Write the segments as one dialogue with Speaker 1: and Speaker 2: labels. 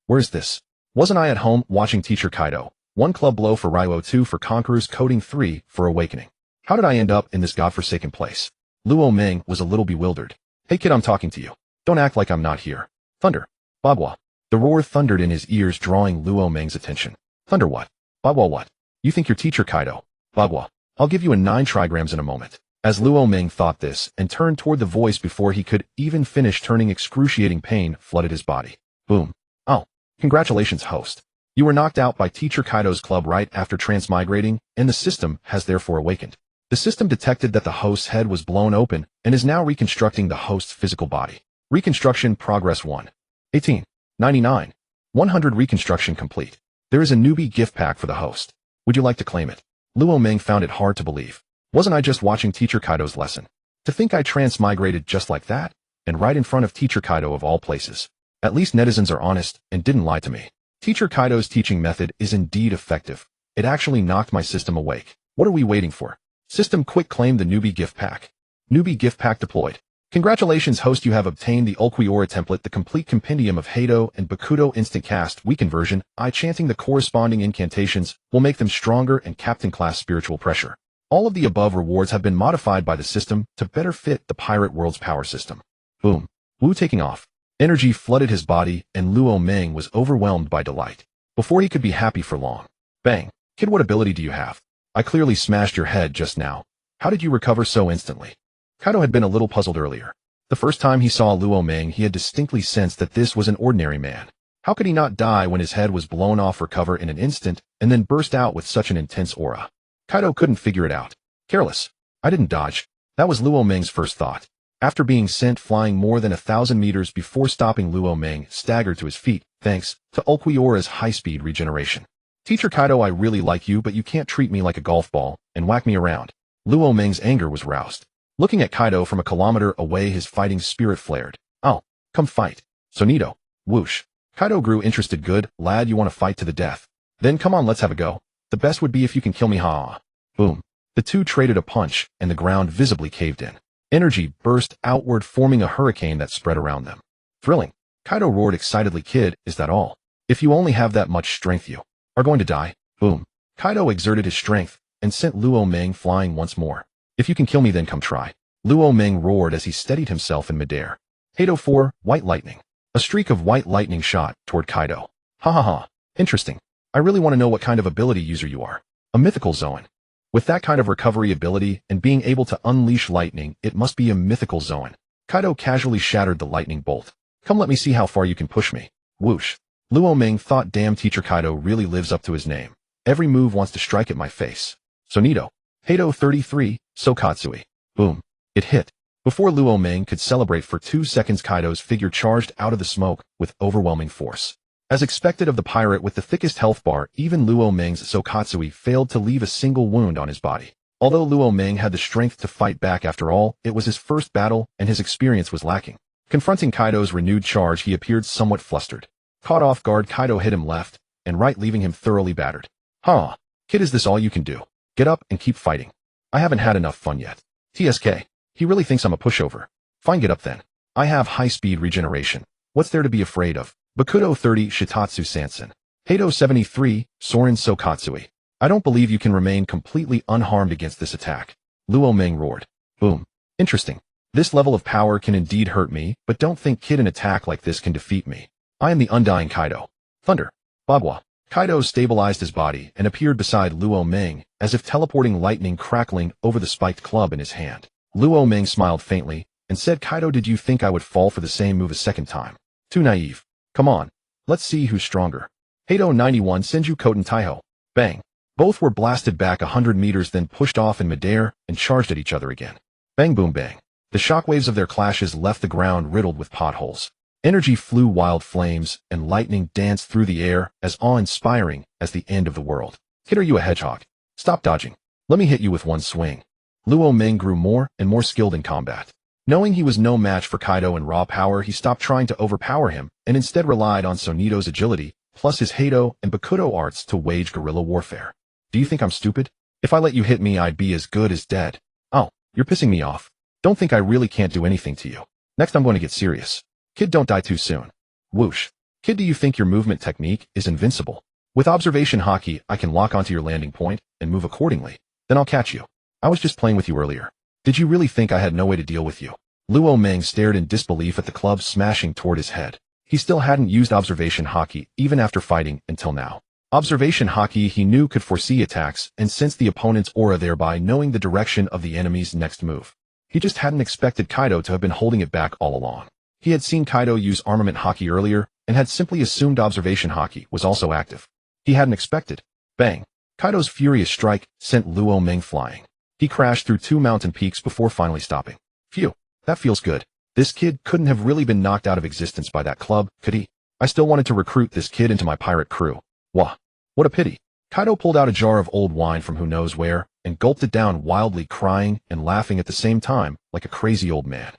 Speaker 1: Where's this? Wasn't I at home watching Teacher Kaido? 1 club blow for Ryo, 2 for Conquerors, coding 3 for Awakening. How did I end up in this godforsaken place? Luo Ming was a little bewildered. Hey kid, I'm talking to you. Don't act like I'm not here. Thunder. Bagua. The roar thundered in his ears, drawing Luo Ming's attention. Thunder what? Bagua what? You think you're Teacher Kaido? Bagua. I'll give you a 9 trigrams in a moment. As Luo Ming thought this and turned toward the voice before he could even finish turning, excruciating pain flooded his body. Boom. Oh. Congratulations, host. You were knocked out by Teacher Kaido's club right after transmigrating, and the system has therefore awakened. The system detected that the host's head was blown open and is now reconstructing the host's physical body. Reconstruction progress 1. 18. 99. 100 reconstruction complete. There is a newbie gift pack for the host. Would you like to claim it? Luo Ming found it hard to believe. Wasn't I just watching Teacher Kaido's lesson? To think I transmigrated just like that? And right in front of Teacher Kaido of all places. At least netizens are honest and didn't lie to me. Teacher Kaido's teaching method is indeed effective. It actually knocked my system awake. What are we waiting for? System quick claim the newbie gift pack. Newbie gift pack deployed. Congratulations host, you have obtained the Ulquiorra template, the complete compendium of Kaido and Bakudo instant cast weakened version. Chanting the corresponding incantations will make them stronger and captain class spiritual pressure. All of the above rewards have been modified by the system to better fit the pirate world's power system. Boom. Wu taking off. Energy flooded his body, and Luo Ming was overwhelmed by delight. Before he could be happy for long. Bang. Kid, what ability do you have? I clearly smashed your head just now. How did you recover so instantly? Kaido had been a little puzzled earlier. The first time he saw Luo Ming, he had distinctly sensed that this was an ordinary man. How could he not die when his head was blown off, recover in an instant, and then burst out with such an intense aura? Kaido couldn't figure it out. Careless. I didn't dodge. That was Luo Ming's first thought. After being sent flying more than 1,000 meters before stopping, Luo Ming staggered to his feet, thanks to Ulquiorra's high-speed regeneration. Teacher Kaido, I really like you, but you can't treat me like a golf ball and whack me around. Luo Ming's anger was roused. Looking at Kaido from a kilometer away, his fighting spirit flared. Oh, come fight. Sonito. Whoosh. Kaido grew interested. Good, lad, you want to fight to the death? Then come on, let's have a go. The best would be if you can kill me, ha. Boom. The two traded a punch, and the ground visibly caved in. Energy burst outward, forming a hurricane that spread around them. Thrilling. Kaido roared excitedly. Kid, is that all? If you only have that much strength, you are going to die. Boom. Kaido exerted his strength and sent Luo Ming flying once more. If you can kill me, then come try. Luo Ming roared as he steadied himself in midair. Kaido 4, White Lightning. A streak of white lightning shot toward Kaido. Ha ha ha. Interesting. I really want to know what kind of ability user you are. A mythical Zoan. With that kind of recovery ability and being able to unleash lightning, it must be a mythical Zoan. Kaido casually shattered the lightning bolt. Come, let me see how far you can push me. Whoosh. Luo Ming thought, damn, Teacher Kaido really lives up to his name. Every move wants to strike at my face. Sonito. Kaido 33, Sokatsui. Boom. It hit. Before Luo Ming could celebrate for 2 seconds, Kaido's figure charged out of the smoke with overwhelming force. As expected of the pirate with the thickest health bar, even Luo Ming's Sokatsui failed to leave a single wound on his body. Although Luo Ming had the strength to fight back, after all, it was his first battle and his experience was lacking. Confronting Kaido's renewed charge, he appeared somewhat flustered. Caught off guard, Kaido hit him left and right, leaving him thoroughly battered. Huh. Kid, is this all you can do? Get up and keep fighting. I haven't had enough fun yet. TSK. He really thinks I'm a pushover. Fine, get up then. I have high-speed regeneration. What's there to be afraid of? Bakudo 30, Shitatsu Sansen. Kaido 73, Soren Sokatsui. I don't believe you can remain completely unharmed against this attack. Luo Ming roared. Boom. Interesting. This level of power can indeed hurt me, but don't think, kid, an attack like this can defeat me. I am the undying Kaido. Thunder. Bagua. Kaido stabilized his body and appeared beside Luo Ming, as if teleporting, lightning crackling over the spiked club in his hand. Luo Ming smiled faintly and said, Kaido, did you think I would fall for the same move a second time? Too naive. Come on. Let's see who's stronger. Kaido 91, Senju Koten Taiho. Bang. Both were blasted back 100 meters, then pushed off in midair and charged at each other again. Bang boom bang. The shockwaves of their clashes left the ground riddled with potholes. Energy flew, wild flames and lightning danced through the air as awe-inspiring as the end of the world. Kid, are you a hedgehog? Stop dodging. Let me hit you with one swing. Luo Ming grew more and more skilled in combat. Knowing he was no match for Kaido in raw power, he stopped trying to overpower him and instead relied on Sonito's agility, plus his Kaido and Bakudo arts to wage guerrilla warfare. Do you think I'm stupid? If I let you hit me, I'd be as good as dead. Oh, you're pissing me off. Don't think I really can't do anything to you. Next, I'm going to get serious. Kid, don't die too soon. Whoosh. Kid, do you think your movement technique is invincible? With observation haki, I can lock onto your landing point and move accordingly. Then I'll catch you. I was just playing with you earlier. Did you really think I had no way to deal with you? Luo Ming stared in disbelief at the club smashing toward his head. He still hadn't used observation haki even after fighting until now. Observation haki he knew could foresee attacks and sense the opponent's aura, thereby knowing the direction of the enemy's next move. He just hadn't expected Kaido to have been holding it back all along. He had seen Kaido use armament haki earlier and had simply assumed observation haki was also active. He hadn't expected. Bang! Kaido's furious strike sent Luo Ming flying. He crashed through 2 mountain peaks before finally stopping. Phew, that feels good. This kid couldn't have really been knocked out of existence by that club, could he? I still wanted to recruit this kid into my pirate crew. Wah! What a pity. Kaido pulled out a jar of old wine from who knows where and gulped it down, wildly crying and laughing at the same time like a crazy old man.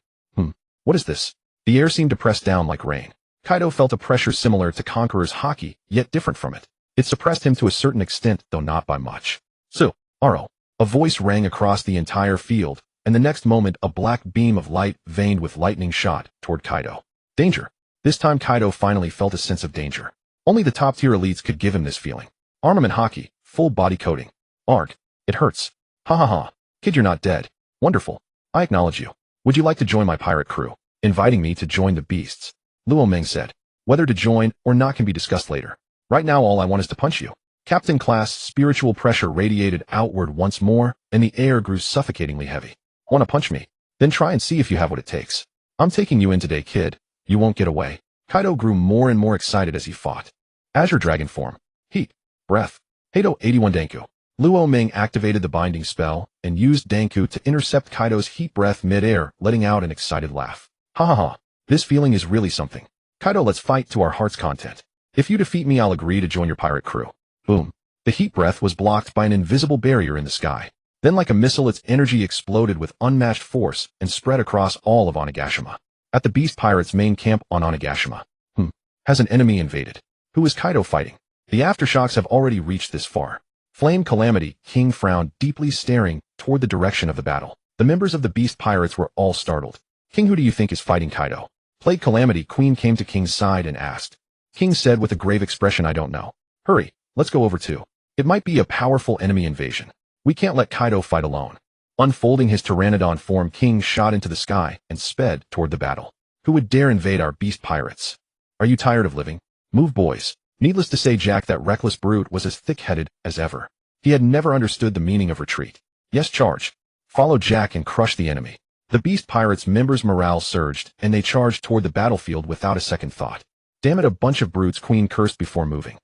Speaker 1: What is this? The air seemed to press down like rain. Kaido felt a pressure similar to Conqueror's haki, yet different from it. It suppressed him to a certain extent, though not by much. Aro. A voice rang across the entire field, and the next moment a black beam of light veined with lightning shot toward Kaido. Danger. This time Kaido finally felt a sense of danger. Only the top-tier elites could give him this feeling. Armament haki, full body coating. Arg. It hurts. Ha ha ha. Kid, you're not dead. Wonderful. I acknowledge you. Would you like to join my pirate crew? Inviting me to join the beasts. Luo Ming said. Whether to join or not can be discussed later. Right now all I want is to punch you. Captain Class spiritual pressure radiated outward once more, and the air grew suffocatingly heavy. Want to punch me? Then try and see if you have what it takes. I'm taking you in today, kid. You won't get away. Kaido grew more and more excited as he fought. Azure Dragon form. Heat. Breath. Heido 81 Danku. Luo Ming activated the binding spell and used Danku to intercept Kaido's heat breath mid-air, letting out an excited laugh. Ha ha ha. This feeling is really something. Kaido, let's fight to our heart's content. If you defeat me, I'll agree to join your pirate crew. Boom. The heat breath was blocked by an invisible barrier in the sky. Then like a missile, its energy exploded with unmatched force and spread across all of Onigashima. At the Beast Pirates' main camp on Onigashima. Has an enemy invaded? Who is Kaido fighting? The aftershocks have already reached this far. Flame Calamity, King frowned deeply, staring toward the direction of the battle. The members of the Beast Pirates were all startled. King, who do you think is fighting Kaido? Plague Calamity Queen came to King's side and asked. King said with a grave expression, I don't know. Hurry, let's go over too. It might be a powerful enemy invasion. We can't let Kaido fight alone. Unfolding his Pteranodon form, King shot into the sky and sped toward the battle. Who would dare invade our Beast Pirates? Are you tired of living? Move, boys. Needless to say, Jack, that reckless brute, was as thick-headed as ever. He had never understood the meaning of retreat. Yes, charge. Follow Jack and crush the enemy. The Beast Pirates members' morale surged, and they charged toward the battlefield without a second thought. Damn it, a bunch of brutes, Queen cursed before moving.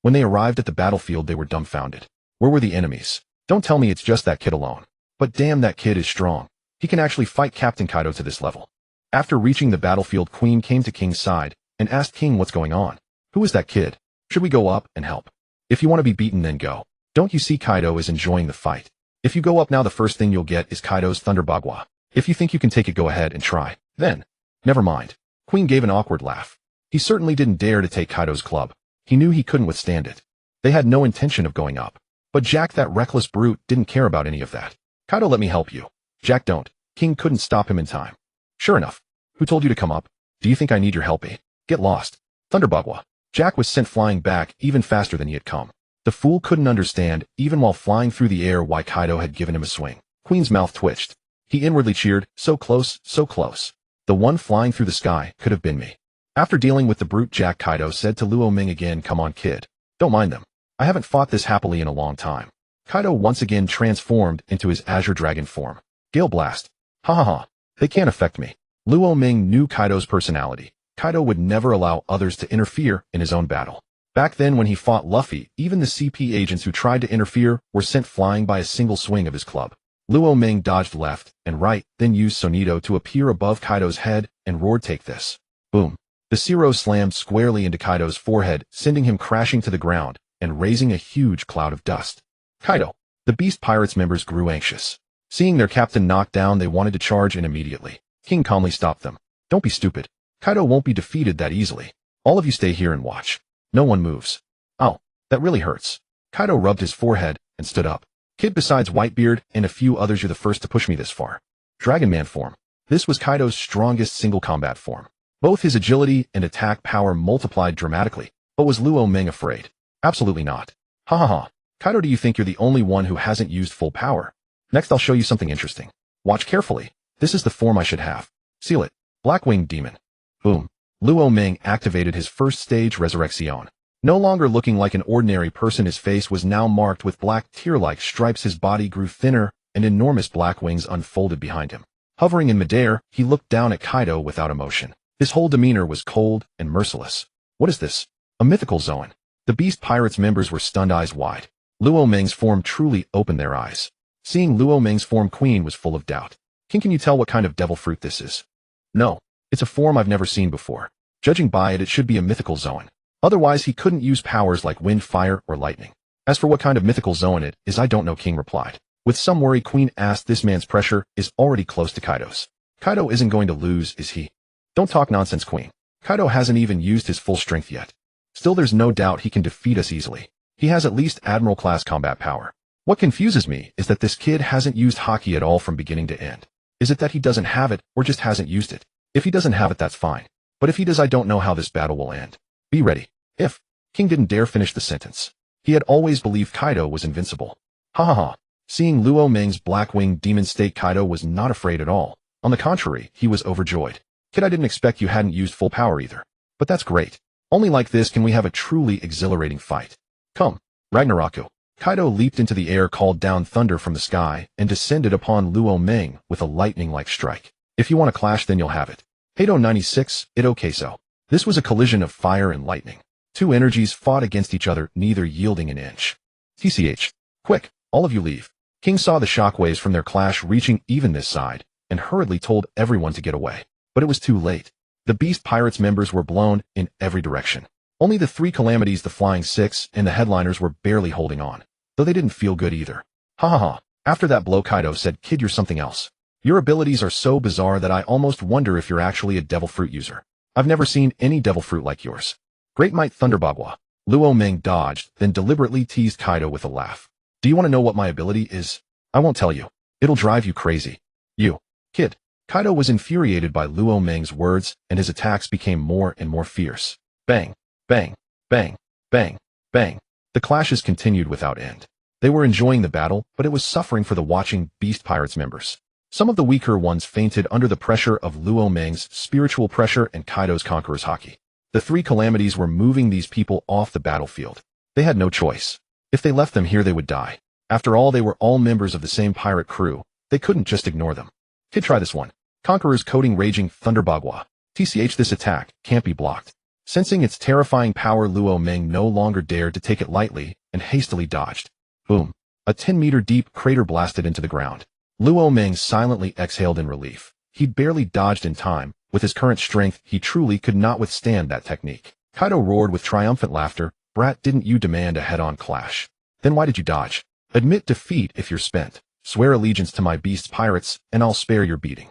Speaker 1: When they arrived at the battlefield, they were dumbfounded. Where were the enemies? Don't tell me it's just that kid alone. But damn, that kid is strong. He can actually fight Captain Kaido to this level. After reaching the battlefield, Queen came to King's side and asked King what's going on. Who is that kid? Should we go up and help? If you want to be beaten, then go. Don't you see Kaido is enjoying the fight? If you go up now, the first thing you'll get is Kaido's Thunder Bagua. If you think you can take it, go ahead and try. Then, never mind. Queen gave an awkward laugh. He certainly didn't dare to take Kaido's club. He knew he couldn't withstand it. They had no intention of going up. But Jack, that reckless brute, didn't care about any of that. Kaido, let me help you. Jack, don't. King couldn't stop him in time. Sure enough. Who told you to come up? Do you think I need your help, eh? Get lost. Thunder Bagua. Jack was sent flying back even faster than he had come. The fool couldn't understand, even while flying through the air, why Kaido had given him a swing. Queen's mouth twitched. He inwardly cheered, so close, so close. The one flying through the sky could have been me. After dealing with the brute Jack, Kaido said to Luo Ming again, come on, kid. Don't mind them. I haven't fought this happily in a long time. Kaido once again transformed into his Azure Dragon form. Gale Blast. Ha ha ha. They can't affect me. Luo Ming knew Kaido's personality. Kaido would never allow others to interfere in his own battle. Back then when he fought Luffy, even the CP agents who tried to interfere were sent flying by a single swing of his club. Luo Ming dodged left and right, then used Sonido to appear above Kaido's head and roared, take this. Boom. The Zero slammed squarely into Kaido's forehead, sending him crashing to the ground and raising a huge cloud of dust. Kaido. The Beast Pirates members grew anxious. Seeing their captain knocked down, they wanted to charge in immediately. King calmly stopped them. Don't be stupid. Kaido won't be defeated that easily. All of you stay here and watch. No one moves. Ow, that really hurts. Kaido rubbed his forehead and stood up. Kid, besides Whitebeard and a few others, you're the first to push me this far. Dragon Man form. This was Kaido's strongest single combat form. Both his agility and attack power multiplied dramatically, but was Luo Ming afraid? Absolutely not. Ha ha ha. Kaido, do you think you're the only one who hasn't used full power? Next I'll show you something interesting. Watch carefully. This is the form I should have. Seal it. Black-winged demon. Boom. Luo Ming activated his first stage resurrection. No longer looking like an ordinary person, his face was now marked with black tear-like stripes, his body grew thinner, and enormous black wings unfolded behind him. Hovering in midair, he looked down at Kaido without emotion. His whole demeanor was cold and merciless. What is this? A mythical Zoan. The Beast Pirates members were stunned, eyes wide. Luo Ming's form truly opened their eyes. Seeing Luo Ming's form, Queen was full of doubt. King, can you tell what kind of devil fruit this is? No. It's a form I've never seen before. Judging by it, it should be a mythical Zoan. Otherwise, he couldn't use powers like wind, fire, or lightning. As for what kind of mythical Zoan it is, I don't know, King replied. With some worry, Queen asked, this man's pressure is already close to Kaido's. Kaido isn't going to lose, is he? Don't talk nonsense, Queen. Kaido hasn't even used his full strength yet. Still, there's no doubt he can defeat us easily. He has at least Admiral-class combat power. What confuses me is that this kid hasn't used Haki at all from beginning to end. Is it that he doesn't have it, or just hasn't used it? If he doesn't have it, that's fine. But if he does, I don't know how this battle will end. Be ready. If. King didn't dare finish the sentence. He had always believed Kaido was invincible. Ha ha ha. Seeing Luo Ming's black-winged demon state, Kaido was not afraid at all. On the contrary, he was overjoyed. Kid, I didn't expect you hadn't used full power either. But that's great. Only like this can we have a truly exhilarating fight. Come. Ragnaroku. Kaido leaped into the air, called down thunder from the sky, and descended upon Luo Ming with a lightning-like strike. If you want to clash, then you'll have it. Kaido 96, Ito Queso. This was a collision of fire and lightning. Two energies fought against each other, neither yielding an inch. TCH. Quick, all of you leave. King saw the shockwaves from their clash reaching even this side, and hurriedly told everyone to get away. But it was too late. The Beast Pirates members were blown in every direction. Only the three calamities, the Flying Six, and the headliners were barely holding on. Though they didn't feel good either. Ha ha ha. After that blow, Kaido said, Kid, you're something else. Your abilities are so bizarre that I almost wonder if you're actually a devil fruit user. I've never seen any devil fruit like yours. Great Might Thunderbagua. Luo Ming dodged, then deliberately teased Kaido with a laugh. Do you want to know what my ability is? I won't tell you. It'll drive you crazy. You. Kid. Kaido was infuriated by Luo Ming's words, and his attacks became more and more fierce. Bang. Bang. Bang. Bang. Bang. The clashes continued without end. They were enjoying the battle, but it was suffering for the watching Beast Pirates members. Some of the weaker ones fainted under the pressure of Luo Ming's spiritual pressure and Kaido's Conqueror's Haki. The three calamities were moving these people off the battlefield. They had no choice. If they left them here, they would die. After all, they were all members of the same pirate crew. They couldn't just ignore them. Kid, try this one. Conqueror's Coding Raging Thunderbagua. TCH, this attack can't be blocked. Sensing its terrifying power, Luo Ming no longer dared to take it lightly and hastily dodged. Boom. A 10-meter deep crater blasted into the ground. Luo Ming silently exhaled in relief. He'd barely dodged in time. With his current strength, he truly could not withstand that technique. Kaido roared with triumphant laughter. Brat, didn't you demand a head-on clash? Then why did you dodge? Admit defeat if you're spent. Swear allegiance to my Beast Pirates, and I'll spare your beating.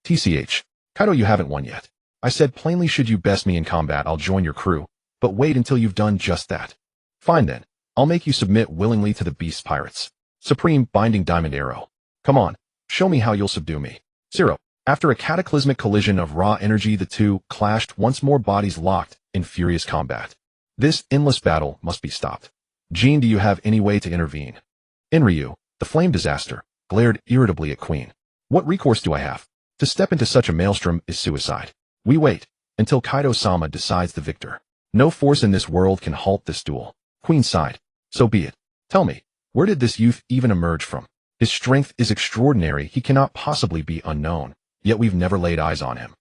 Speaker 1: TCH. Kaido, you haven't won yet. I said plainly, should you best me in combat, I'll join your crew. But wait until you've done just that. Fine then. I'll make you submit willingly to the Beast Pirates. Supreme Binding Diamond Arrow. Come on. Show me how you'll subdue me. 0. After a cataclysmic collision of raw energy, the two clashed once more, bodies locked in furious combat. This endless battle must be stopped. Jean, do you have any way to intervene? Inryu, the flame disaster, glared irritably at Queen. What recourse do I have? To step into such a maelstrom is suicide. We wait until Kaido-sama decides the victor. No force in this world can halt this duel. Queen sighed. So be it. Tell me, where did this youth even emerge from? His strength is extraordinary. He cannot possibly be unknown. Yet we've never laid eyes on him.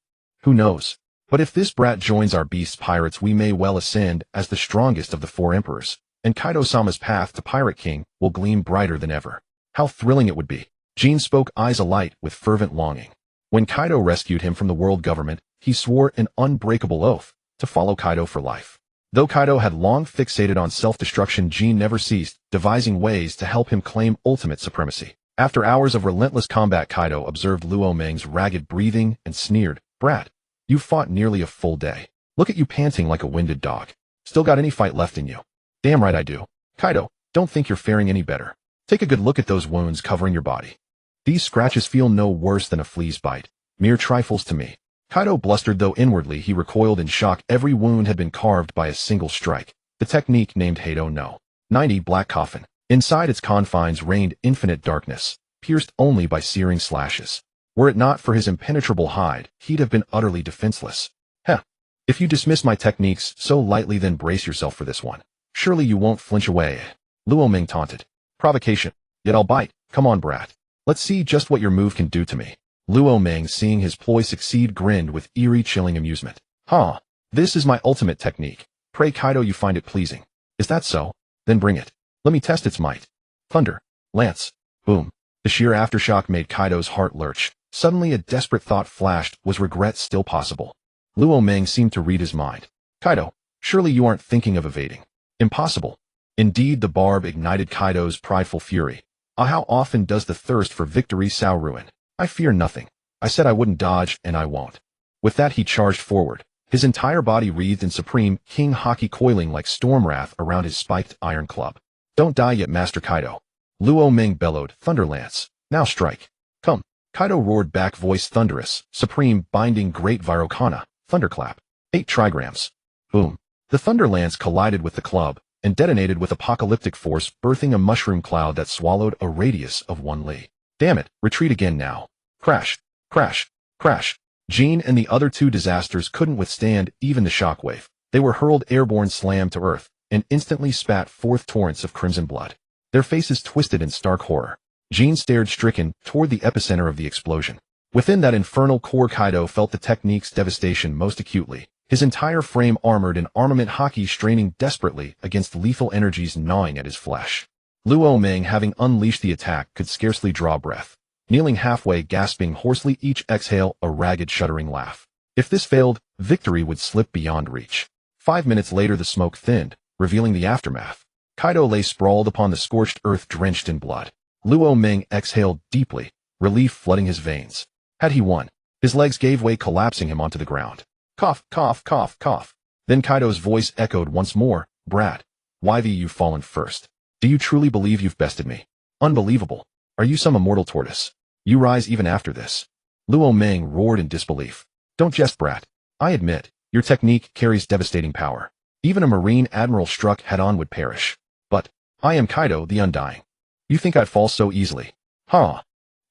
Speaker 1: Who knows? But if this brat joins our Beast Pirates, we may well ascend as the strongest of the four emperors, and Kaido-sama's path to Pirate King will gleam brighter than ever. How thrilling it would be. Jean spoke, eyes alight with fervent longing. When Kaido rescued him from the world government, he swore an unbreakable oath to follow Kaido for life. Though Kaido had long fixated on self-destruction, Jean never ceased devising ways to help him claim ultimate supremacy. After hours of relentless combat, Kaido observed Luo Ming's ragged breathing and sneered, Brat, you fought nearly a full day. Look at you panting like a winded dog. Still got any fight left in you? Damn right I do. Kaido, don't think you're faring any better. Take a good look at those wounds covering your body. These scratches feel no worse than a flea's bite. Mere trifles to me. Kaido blustered, though inwardly he recoiled in shock. Every wound had been carved by a single strike. The technique named Hado no 90 Black Coffin. Inside its confines reigned infinite darkness, pierced only by searing slashes. Were it not for his impenetrable hide, he'd have been utterly defenseless. Heh. If you dismiss my techniques so lightly, then brace yourself for this one. Surely you won't flinch away. Luo Ming taunted. Provocation. Yet I'll bite. Come on, brat. Let's see just what your move can do to me. Luo Ming, seeing his ploy succeed, grinned with eerie, chilling amusement. Huh. This is my ultimate technique. Pray, Kaido, you find it pleasing. Is that so? Then bring it. Let me test its might. Thunder. Lance. Boom. The sheer aftershock made Kaido's heart lurch. Suddenly a desperate thought flashed. Was regret still possible? Luo Ming seemed to read his mind. Kaido, surely you aren't thinking of evading. Impossible. Indeed, the barb ignited Kaido's prideful fury. Ah, how often does the thirst for victory sow ruin? I fear nothing. I said I wouldn't dodge, and I won't. With that he charged forward, his entire body wreathed in supreme king haki, coiling like storm wrath around his spiked iron club. Don't die yet, Master Kaido. Luo Ming bellowed. Thunder Lance. Now strike. Come. Kaido roared back, voice thunderous, supreme, binding, great Virokana. Thunderclap. 8 trigrams. Boom. The Thunder Lance collided with the club and detonated with apocalyptic force, birthing a mushroom cloud that swallowed a radius of 1 li. Damn it, retreat again now. Crash, crash, crash. Jean and the other 2 disasters couldn't withstand even the shockwave. They were hurled airborne, slammed to earth, and instantly spat forth torrents of crimson blood. Their faces twisted in stark horror. Jean stared stricken toward the epicenter of the explosion. Within that infernal core, Kaido felt the technique's devastation most acutely, his entire frame armored in armament haki, straining desperately against lethal energies gnawing at his flesh. Luo Ming, having unleashed the attack, could scarcely draw breath. Kneeling halfway, gasping hoarsely, each exhale a ragged, shuddering laugh. If this failed, victory would slip beyond reach. 5 minutes later the smoke thinned, revealing the aftermath. Kaido lay sprawled upon the scorched earth, drenched in blood. Luo Ming exhaled deeply, relief flooding his veins. Had he won? His legs gave way, collapsing him onto the ground. Cough, cough, cough, cough. Then Kaido's voice echoed once more. Brat, why have you fallen first? Do you truly believe you've bested me? Unbelievable. Are you some immortal tortoise? You rise even after this? Luo Ming roared in disbelief. Don't jest, brat. I admit, your technique carries devastating power. Even a marine admiral struck head-on would perish. But I am Kaido the Undying. You think I'd fall so easily? Huh.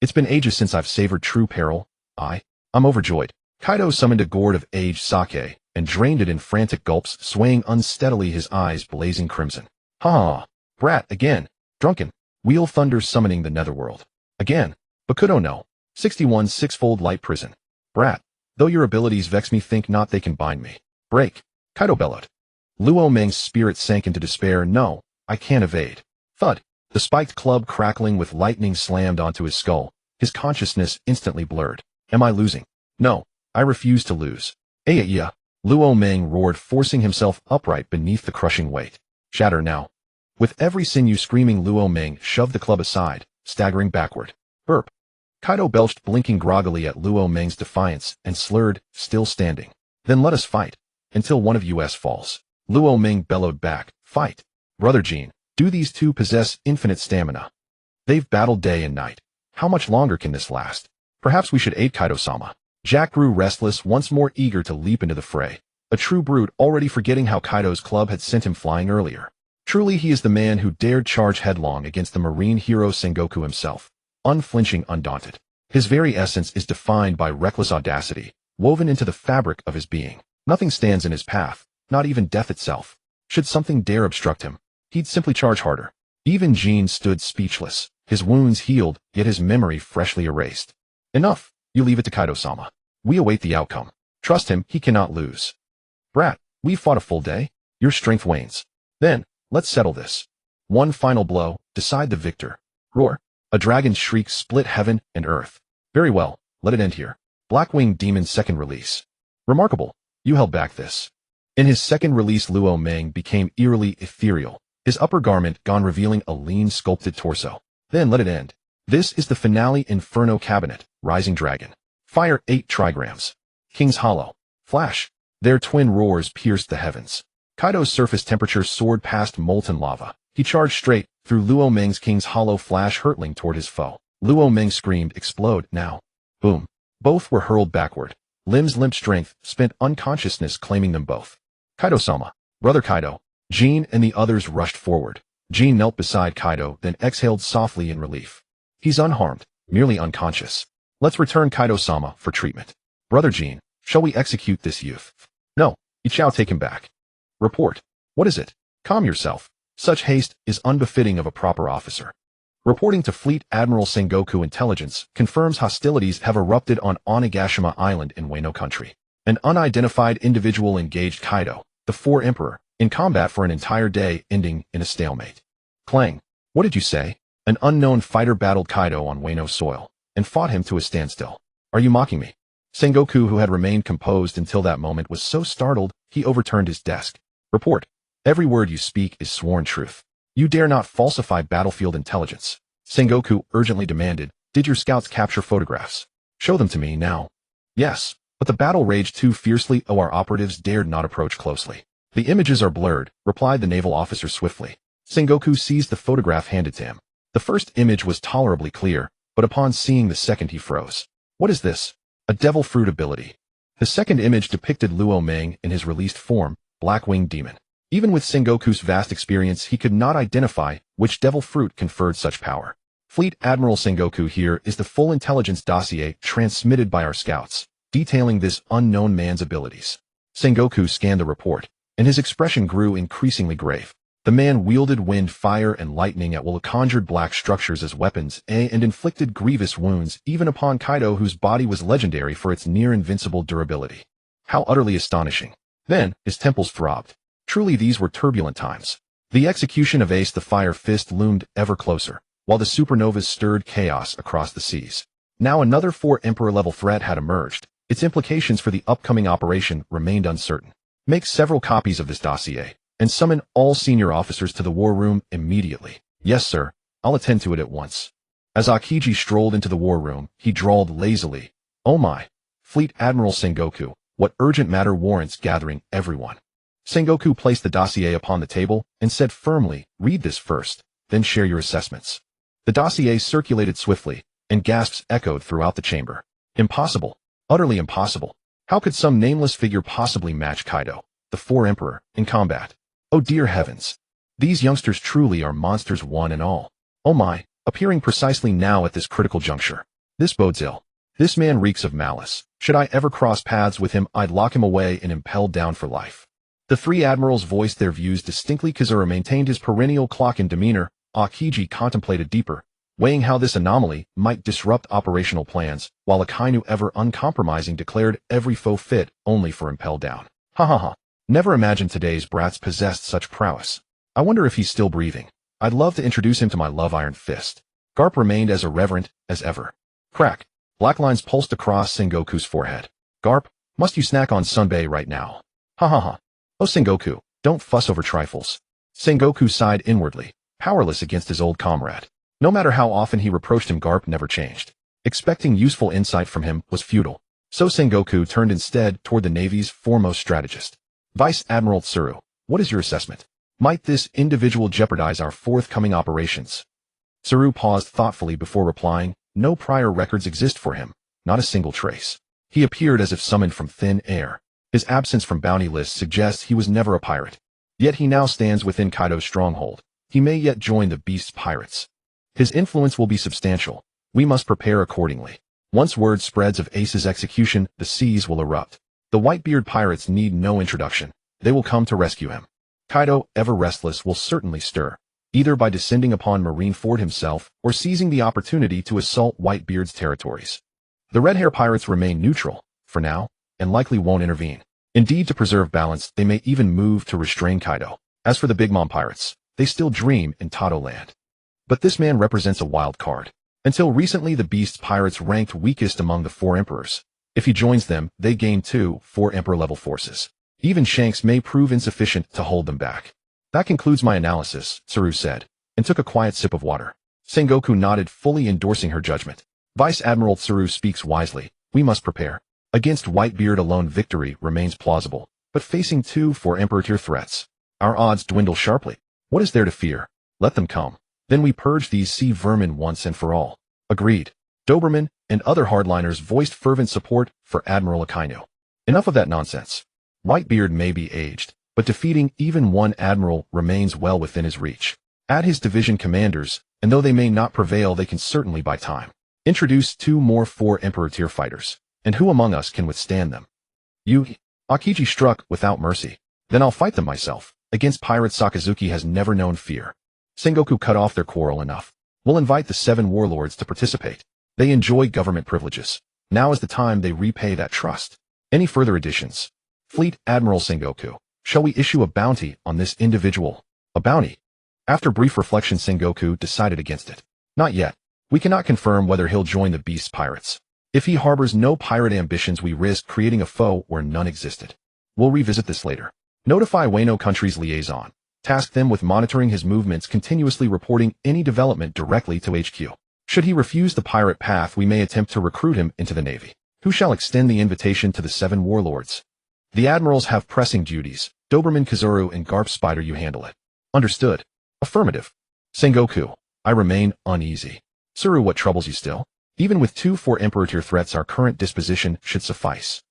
Speaker 1: It's been ages since I've savored true peril. I'm overjoyed. Kaido summoned a gourd of aged sake and drained it in frantic gulps, swaying unsteadily, his eyes blazing crimson. Ha! Brat, again. Drunken. Wheel thunder, summoning the netherworld. Again. Bakudo no. 61 sixfold light prison. Brat. Though your abilities vex me, think not they can bind me. Break. Kaido bellowed. Luo Ming's spirit sank into despair. No, I can't evade. Thud. The spiked club, crackling with lightning, slammed onto his skull. His consciousness instantly blurred. Am I losing? No, I refuse to lose. Yeah. Luo Ming roared, forcing himself upright beneath the crushing weight. Shatter now. With every sinew screaming, Luo Ming shoved the club aside, staggering backward. Burp. Kaido belched, blinking groggily at Luo Ming's defiance, and slurred, still standing. Then let us fight. Until one of us falls. Luo Ming bellowed back. Fight. Brother Jean, do these 2 possess infinite stamina? They've battled day and night. How much longer can this last? Perhaps we should aid Kaido-sama. Jack grew restless, once more eager to leap into the fray. A true brute, already forgetting how Kaido's club had sent him flying earlier. Truly he is the man who dared charge headlong against the marine hero Sengoku himself. Unflinching, undaunted. His very essence is defined by reckless audacity, woven into the fabric of his being. Nothing stands in his path, not even death itself. Should something dare obstruct him, he'd simply charge harder. Even Jean stood speechless, his wounds healed, yet his memory freshly erased. Enough, you leave it to Kaido-sama. We await the outcome. Trust him, he cannot lose. Brat, we've fought a full day. Your strength wanes. Then, let's settle this. One final blow, decide the victor. Roar. A dragon's shriek split heaven and earth. Very well, let it end here. Blackwing Demon's second release. Remarkable, you held back this. In his second release, Luo Ming became eerily ethereal, his upper garment gone, revealing a lean, sculpted torso. Then let it end. This is the finale. Inferno Cabinet, Rising Dragon. Fire 8 trigrams. King's Hollow. Flash. Their twin roars pierced the heavens. Kaido's surface temperature soared past molten lava. He charged straight through Luo Ming's King's Hollow, flash hurtling toward his foe. Luo Ming screamed, explode now. Boom. Both were hurled backward. Limbs limp strength, spent unconsciousness claiming them both. Kaido-sama. Brother Kaido. Jean and the others rushed forward. Jean knelt beside Kaido, then exhaled softly in relief. He's unharmed, merely unconscious. Let's return Kaido-sama for treatment. Brother Jean, shall we execute this youth? No, Ichao, take him back. Report. What is it? Calm yourself. Such haste is unbefitting of a proper officer. Reporting to Fleet Admiral Sengoku Intelligence confirms hostilities have erupted on Onigashima Island in Wano Country. An unidentified individual engaged Kaido, the Four Emperor, in combat for an entire day, ending in a stalemate. Clang. What did you say? An unknown fighter battled Kaido on Wano soil, and fought him to a standstill. Are you mocking me? Sengoku, who had remained composed until that moment, was so startled, he overturned his desk. Report. Every word you speak is sworn truth. You dare not falsify battlefield intelligence. Sengoku urgently demanded, did your scouts capture photographs? Show them to me now. Yes, but the battle raged too fiercely, our operatives dared not approach closely. The images are blurred, replied the naval officer swiftly. Sengoku seized the photograph handed to him. The first image was tolerably clear, but upon seeing the second he froze. What is this? A devil fruit ability. The second image depicted Luo Meng in his released form, Black-Winged Demon. Even with Sengoku's vast experience, he could not identify which devil fruit conferred such power. Fleet Admiral Sengoku, here is the full intelligence dossier transmitted by our scouts, detailing this unknown man's abilities. Sengoku scanned the report, and his expression grew increasingly grave. The man wielded wind, fire, and lightning at will, conjured black structures as weapons, and inflicted grievous wounds even upon Kaido, whose body was legendary for its near-invincible durability. How utterly astonishing. Then, his temples throbbed. Truly these were turbulent times. The execution of Ace the Fire Fist loomed ever closer, while the supernovas stirred chaos across the seas. Now another Four Emperor-level threat had emerged. Its implications for the upcoming operation remained uncertain. Make several copies of this dossier, and summon all senior officers to the war room immediately. Yes, sir. I'll attend to it at once. As Akiji strolled into the war room, he drawled lazily. Oh my. Fleet Admiral Sengoku, what urgent matter warrants gathering everyone? Sengoku placed the dossier upon the table and said firmly, read this first, then share your assessments. The dossier circulated swiftly, and gasps echoed throughout the chamber. Impossible. Utterly impossible. How could some nameless figure possibly match Kaido, the Four Emperor, in combat? Oh dear heavens. These youngsters truly are monsters one and all. Oh my, appearing precisely now at this critical juncture. This bodes ill. This man reeks of malice. Should I ever cross paths with him, I'd lock him away and impel down for life. The three admirals voiced their views distinctly. Kazura maintained his perennial clock in demeanor. Akiji contemplated deeper, weighing how this anomaly might disrupt operational plans, while Akainu, ever uncompromising, declared every foe fit only for impel down. Ha ha ha. Never imagined today's brats possessed such prowess. I wonder if he's still breathing. I'd love to introduce him to my love iron fist. Garp remained as irreverent as ever. Crack. Black lines pulsed across Sengoku's forehead. Garp, must you snack on Sunbae right now? Ha ha ha. Oh Sengoku, don't fuss over trifles. Sengoku sighed inwardly, powerless against his old comrade. No matter how often he reproached him, Garp never changed. Expecting useful insight from him was futile. So Sengoku turned instead toward the Navy's foremost strategist. Vice Admiral Tsuru, what is your assessment? Might this individual jeopardize our forthcoming operations? Tsuru paused thoughtfully before replying. No prior records exist for him, not a single trace. He appeared as if summoned from thin air. His absence from bounty lists suggests he was never a pirate. Yet he now stands within Kaido's stronghold. He may yet join the Beast's pirates. His influence will be substantial. We must prepare accordingly. Once word spreads of Ace's execution, the seas will erupt. The Whitebeard pirates need no introduction. They will come to rescue him. Kaido, ever restless, will certainly stir, either by descending upon Marineford himself or seizing the opportunity to assault Whitebeard's territories. The Red Hair pirates remain neutral, for now, and likely won't intervene. Indeed, to preserve balance, they may even move to restrain Kaido. As for the Big Mom pirates, they still dream in Tado land. But this man represents a wild card. Until recently, the Beast's pirates ranked weakest among the Four Emperors. If he joins them, they gain 2 Four Emperor-level forces. Even Shanks may prove insufficient to hold them back. That concludes my analysis, Tsuru said, and took a quiet sip of water. Sengoku nodded, fully endorsing her judgment. Vice Admiral Tsuru speaks wisely. We must prepare. Against Whitebeard alone, victory remains plausible, but facing 2 Four Emperor-tier threats, our odds dwindle sharply. What is there to fear? Let them come. Then we purge these sea vermin once and for all. Agreed. Doberman, and other hardliners voiced fervent support for Admiral Akainu. Enough of that nonsense. Whitebeard may be aged, but defeating even one admiral remains well within his reach. Add his division commanders, and though they may not prevail, they can certainly buy time. Introduce 2 more 4 Emperor tier fighters, and who among us can withstand them? You, Akiji struck without mercy. Then I'll fight them myself. Against pirates, Sakazuki has never known fear. Sengoku cut off their quarrel enough. We'll invite the 7 warlords to participate. They enjoy government privileges. Now is the time they repay that trust. Any further additions? Fleet Admiral Sengoku, shall we issue a bounty on this individual? A bounty? After brief reflection, Sengoku decided against it. Not yet. We cannot confirm whether he'll join the Beast's pirates. If he harbors no pirate ambitions, we risk creating a foe where none existed. We'll revisit this later. Notify Wano Country's liaison. Task them with monitoring his movements, continuously reporting any development directly to HQ. Should he refuse the pirate path, we may attempt to recruit him into the Navy. Who shall extend the invitation to the 7 warlords? The admirals have pressing duties. Doberman Kazuru and Garp Spider, you handle it. Understood. Affirmative. Sengoku, I remain uneasy. Tsuru, what troubles you still? Even with 2 4 Emperor tier threats, our current disposition should suffice.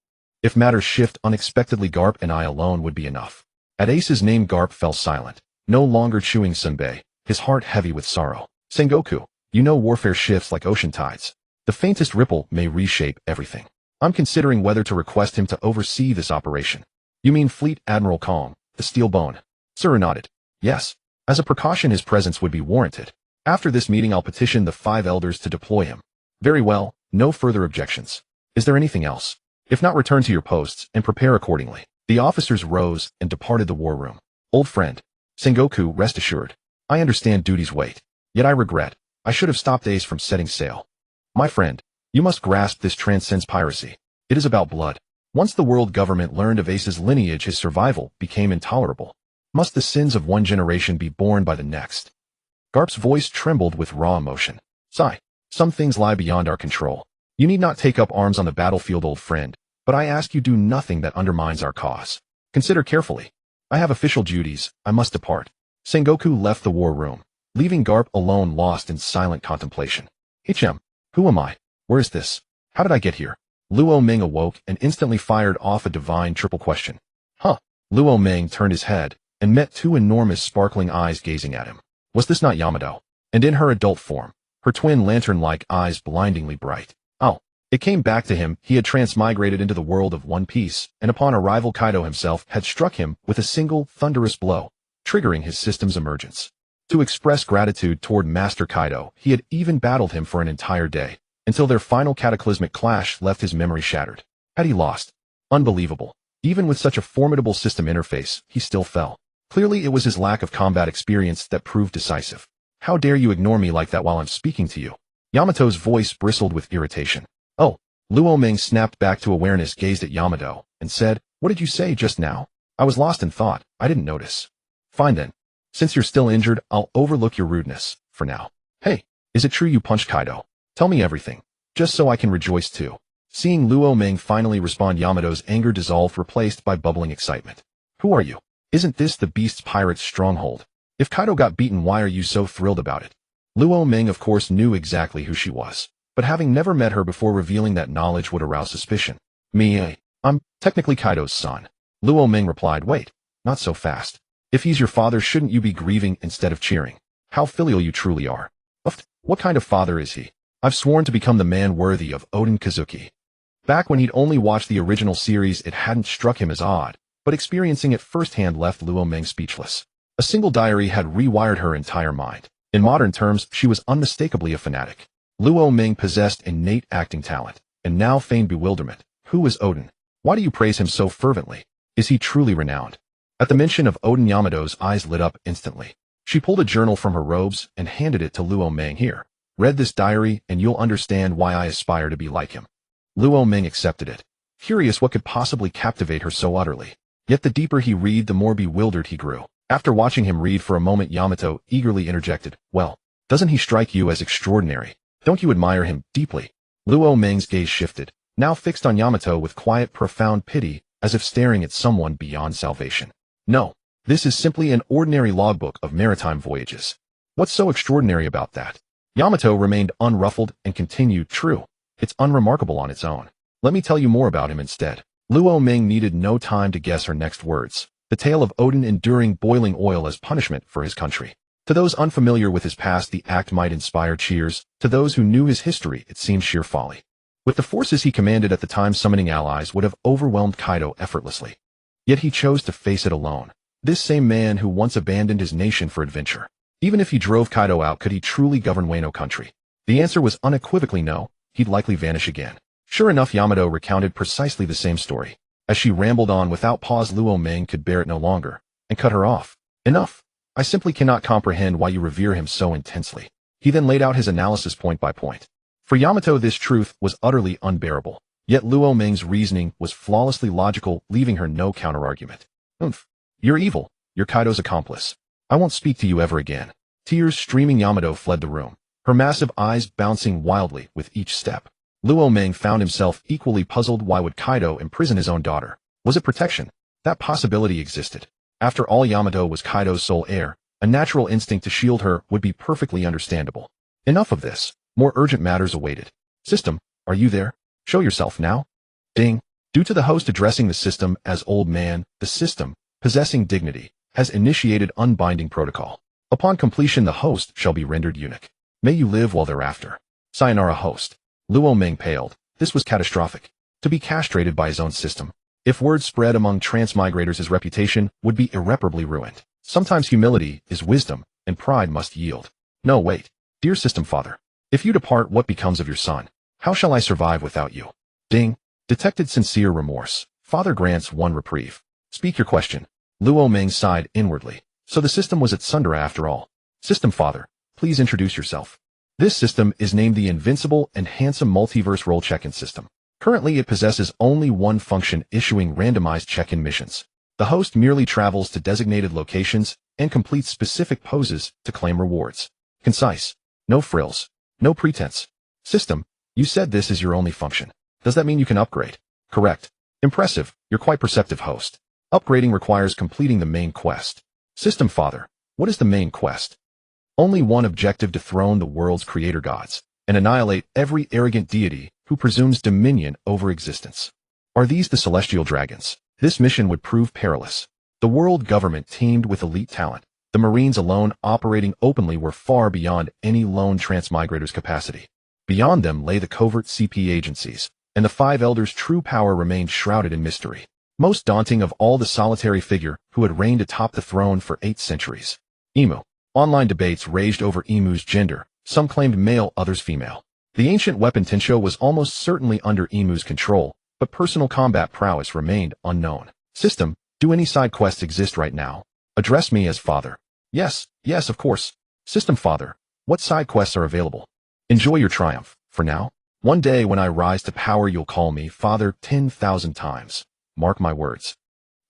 Speaker 1: If matters shift unexpectedly, Garp and I alone would be enough. At Ace's name, Garp fell silent, no longer chewing sunbae, his heart heavy with sorrow. Sengoku, you know warfare shifts like ocean tides. The faintest ripple may reshape everything. I'm considering whether to request him to oversee this operation. You mean Fleet Admiral Kong, the steel bone? Tsuru nodded. Yes. As a precaution, his presence would be warranted. After this meeting, I'll petition the 5 elders to deploy him. Very well, no further objections. Is there anything else? If not, return to your posts and prepare accordingly. The officers rose and departed the war room. Old friend. Sengoku, rest assured. I understand duty's weight. Yet I regret. I should have stopped Ace from setting sail. My friend, you must grasp this transcends piracy. It is about blood. Once the world government learned of Ace's lineage, his survival became intolerable. Must the sins of one generation be borne by the next? Garp's voice trembled with raw emotion. Sigh. Some things lie beyond our control. You need not take up arms on the battlefield, old friend, but I ask you do nothing that undermines our cause. Consider carefully. I have official duties. I must depart. Sengoku left the war room, leaving Garp alone, lost in silent contemplation. HM. Who am I? Where is this? How did I get here? Luo Ming awoke and instantly fired off a divine triple question. Huh. Luo Ming turned his head and met 2 enormous sparkling eyes gazing at him. Was this not Yamato? And in her adult form, her twin lantern-like eyes blindingly bright. Oh. It came back to him. He had transmigrated into the world of One Piece, and upon arrival Kaido himself had struck him with a single thunderous blow, triggering his system's emergence. To express gratitude toward Master Kaido, he had even battled him for an entire day, until their final cataclysmic clash left his memory shattered. Had he lost? Unbelievable. Even with such a formidable system interface, he still fell. Clearly it was his lack of combat experience that proved decisive. How dare you ignore me like that while I'm speaking to you? Yamato's voice bristled with irritation. Oh. Luo Ming snapped back to awareness, gazed at Yamato, and said, what did you say just now? I was lost in thought. I didn't notice. Fine then. Since you're still injured, I'll overlook your rudeness, for now. Hey, is it true you punched Kaido? Tell me everything, just so I can rejoice too. Seeing Luo Ming finally respond, Yamato's anger dissolved, replaced by bubbling excitement. Who are you? Isn't this the Beast's pirate's stronghold? If Kaido got beaten, why are you so thrilled about it? Luo Ming of course knew exactly who she was, but having never met her before, revealing that knowledge would arouse suspicion. I'm technically Kaido's son. Luo Ming replied, wait, not so fast. If he's your father, shouldn't you be grieving instead of cheering? How filial you truly are. What kind of father is he? I've sworn to become the man worthy of Oden Kazuki. Back when he'd only watched the original series, it hadn't struck him as odd, but experiencing it firsthand left Luo Ming speechless. A single diary had rewired her entire mind. In modern terms, she was unmistakably a fanatic. Luo Ming possessed innate acting talent, and now feigned bewilderment. Who is Oden? Why do you praise him so fervently? Is he truly renowned? At the mention of Oden, Yamato's eyes lit up instantly. She pulled a journal from her robes and handed it to Luo Ming. Here, read this diary and you'll understand why I aspire to be like him. Luo Ming accepted it, curious what could possibly captivate her so utterly. Yet the deeper he read, the more bewildered he grew. After watching him read for a moment, Yamato eagerly interjected, well, doesn't he strike you as extraordinary? Don't you admire him deeply? Luo Ming's gaze shifted, now fixed on Yamato with quiet, profound pity, as if staring at someone beyond salvation. No, this is simply an ordinary logbook of maritime voyages. What's so extraordinary about that? Yamato remained unruffled and continued, true. It's unremarkable on its own. Let me tell you more about him instead. Luo Ming needed no time to guess her next words. The tale of Odin enduring boiling oil as punishment for his country. To those unfamiliar with his past, the act might inspire cheers. To those who knew his history, it seemed sheer folly. With the forces he commanded at the time, summoning allies would have overwhelmed Kaido effortlessly. Yet he chose to face it alone. This same man who once abandoned his nation for adventure. Even if he drove Kaido out, could he truly govern Wano Country? The answer was unequivocally no. He'd likely vanish again. Sure enough, Yamato recounted precisely the same story. As she rambled on without pause, Luo Ming could bear it no longer and cut her off. Enough. I simply cannot comprehend why you revere him so intensely. He then laid out his analysis point by point. For Yamato, this truth was utterly unbearable. Yet Luo Ming's reasoning was flawlessly logical, leaving her no counterargument. You're evil. You're Kaido's accomplice. I won't speak to you ever again. Tears streaming, Yamato fled the room, her massive eyes bouncing wildly with each step. Luo Ming found himself equally puzzled. Why would Kaido imprison his own daughter? Was it protection? That possibility existed. After all, Yamato was Kaido's sole heir. A natural instinct to shield her would be perfectly understandable. Enough of this. More urgent matters awaited. System, are you there? Show yourself now. Ding. Due to the host addressing the system as old man, the system, possessing dignity, has initiated unbinding protocol. Upon completion, the host shall be rendered eunuch. May you live well thereafter. Sayonara, host. Luo Ming paled. This was catastrophic. To be castrated by his own system. If word spread among transmigrators, his reputation would be irreparably ruined. Sometimes humility is wisdom, and pride must yield. No, wait. Dear system father. If you depart, what becomes of your son? How shall I survive without you? Ding. Detected sincere remorse. Father grants one reprieve. Speak your question. Luo Ming sighed inwardly. So the system was at sunder after all. System father, please introduce yourself. This system is named the Invincible and Handsome Multiverse Role Check-in System. Currently, it possesses only one function, issuing randomized check-in missions. The host merely travels to designated locations and completes specific poses to claim rewards. Concise. No frills. No pretense. System, you said this is your only function. Does that mean you can upgrade? Correct. Impressive. You're quite perceptive, host. Upgrading requires completing the main quest. System father, what is the main quest? Only one objective: dethrone the world's creator gods and annihilate every arrogant deity who presumes dominion over existence. Are these the celestial dragons? This mission would prove perilous. The world government teemed with elite talent. The Marines alone, operating openly, were far beyond any lone transmigrator's capacity. Beyond them lay the covert CP agencies, and the Five Elders' true power remained shrouded in mystery. Most daunting of all, the solitary figure who had reigned atop the throne for 8 centuries. Emu. Online debates raged over Emu's gender. Some claimed male, others female. The ancient weapon Tensho was almost certainly under Emu's control, but personal combat prowess remained unknown. System, do any side quests exist right now? Address me as father. Yes, of course. System father, what side quests are available? Enjoy your triumph, for now. One day when I rise to power, you'll call me father 10,000 times. Mark my words.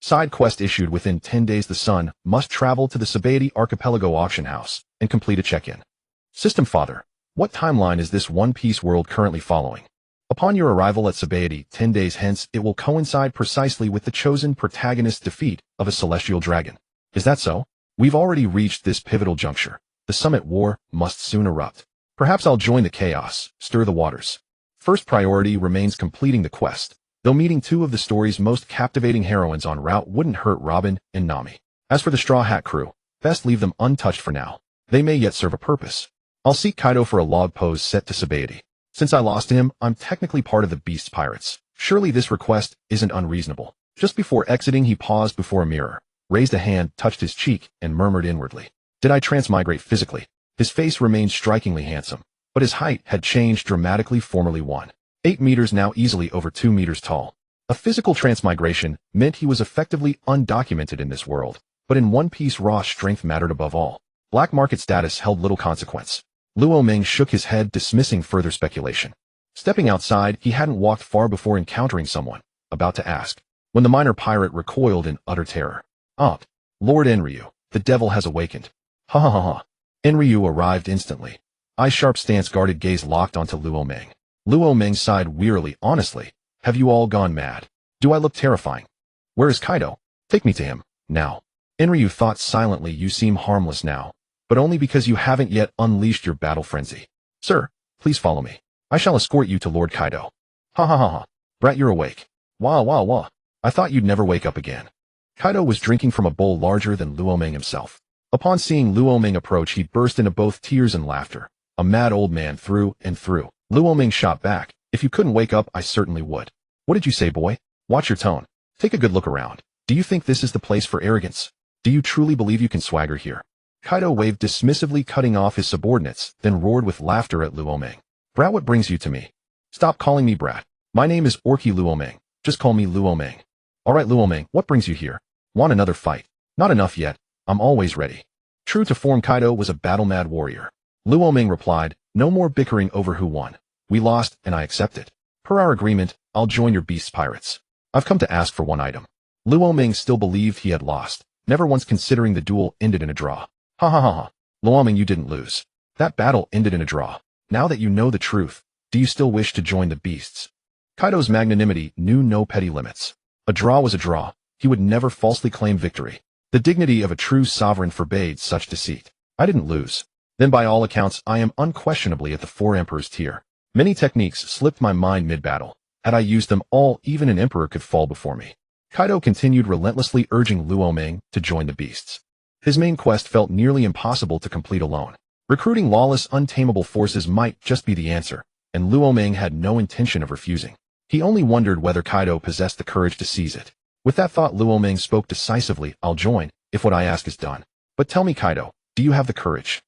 Speaker 1: Side quest issued within 10 days. The son must travel to the Sabaody Archipelago auction house and complete a check-in. System father, what timeline is this One Piece world currently following? Upon your arrival at Sabaody 10 days hence, it will coincide precisely with the chosen protagonist's defeat of a celestial dragon. Is that so? We've already reached this pivotal juncture. The summit war must soon erupt. Perhaps I'll join the chaos, stir the waters. First priority remains completing the quest. Though meeting 2 of the story's most captivating heroines en route wouldn't hurt Robin and Nami. As for the Straw Hat crew, best leave them untouched for now. They may yet serve a purpose. I'll seek Kaido for a log pose set to Sabaody. Since I lost him, I'm technically part of the Beast's pirates. Surely this request isn't unreasonable. Just before exiting, he paused before a mirror, raised a hand, touched his cheek, and murmured inwardly. Did I transmigrate physically? His face remained strikingly handsome, but his height had changed dramatically. Formerly 1.8 meters, now easily over 2 meters tall. A physical transmigration meant he was effectively undocumented in this world, but in One Piece raw strength mattered above all. Black market status held little consequence. Luo Ming shook his head, dismissing further speculation. Stepping outside, he hadn't walked far before encountering someone, about to ask, when the minor pirate recoiled in utter terror. Lord Enryu, the devil has awakened. Ha ha ha ha. Enryu arrived instantly. Eye-sharp stance, guarded gaze locked onto Luo Ming. Luo Ming sighed wearily. Honestly, have you all gone mad? Do I look terrifying? Where is Kaido? Take me to him, now. Enryu thought silently. You seem harmless now, but only because you haven't yet unleashed your battle frenzy. Sir, please follow me. I shall escort you to Lord Kaido. Ha ha ha ha. Brat, you're awake. Wah wah wah. I thought you'd never wake up again. Kaido was drinking from a bowl larger than Luo Ming himself. Upon seeing Luo Ming approach, he burst into both tears and laughter. A mad old man through and through. Luo Ming shot back. If you couldn't wake up, I certainly would. What did you say, boy? Watch your tone. Take a good look around. Do you think this is the place for arrogance? Do you truly believe you can swagger here? Kaido waved dismissively, cutting off his subordinates, then roared with laughter at Luo Ming. Brat, what brings you to me? Stop calling me brat. My name is Orky Luo Ming. Just call me Luo Ming. Alright Luo Ming, what brings you here? Want another fight? Not enough yet. I'm always ready. True to form, Kaido was a battle-mad warrior. Luo Ming replied, no more bickering over who won. We lost, and I accept it. Per our agreement, I'll join your beast pirates. I've come to ask for one item. Luo Ming still believed he had lost, never once considering the duel ended in a draw. Ha ha ha ha. Luo Ming, you didn't lose. That battle ended in a draw. Now that you know the truth, do you still wish to join the beasts? Kaido's magnanimity knew no petty limits. A draw was a draw. He would never falsely claim victory. The dignity of a true sovereign forbade such deceit. I didn't lose. Then by all accounts, I am unquestionably at the four emperors tier. Many techniques slipped my mind mid-battle. Had I used them all, even an emperor could fall before me. Kaido continued relentlessly urging Luo Ming to join the beasts. His main quest felt nearly impossible to complete alone. Recruiting lawless, untamable forces might just be the answer, and Luo Ming had no intention of refusing. He only wondered whether Kaido possessed the courage to seize it. With that thought, Luo Ming spoke decisively, I'll join, if what I ask is done. But tell me, Kaido, do you have the courage?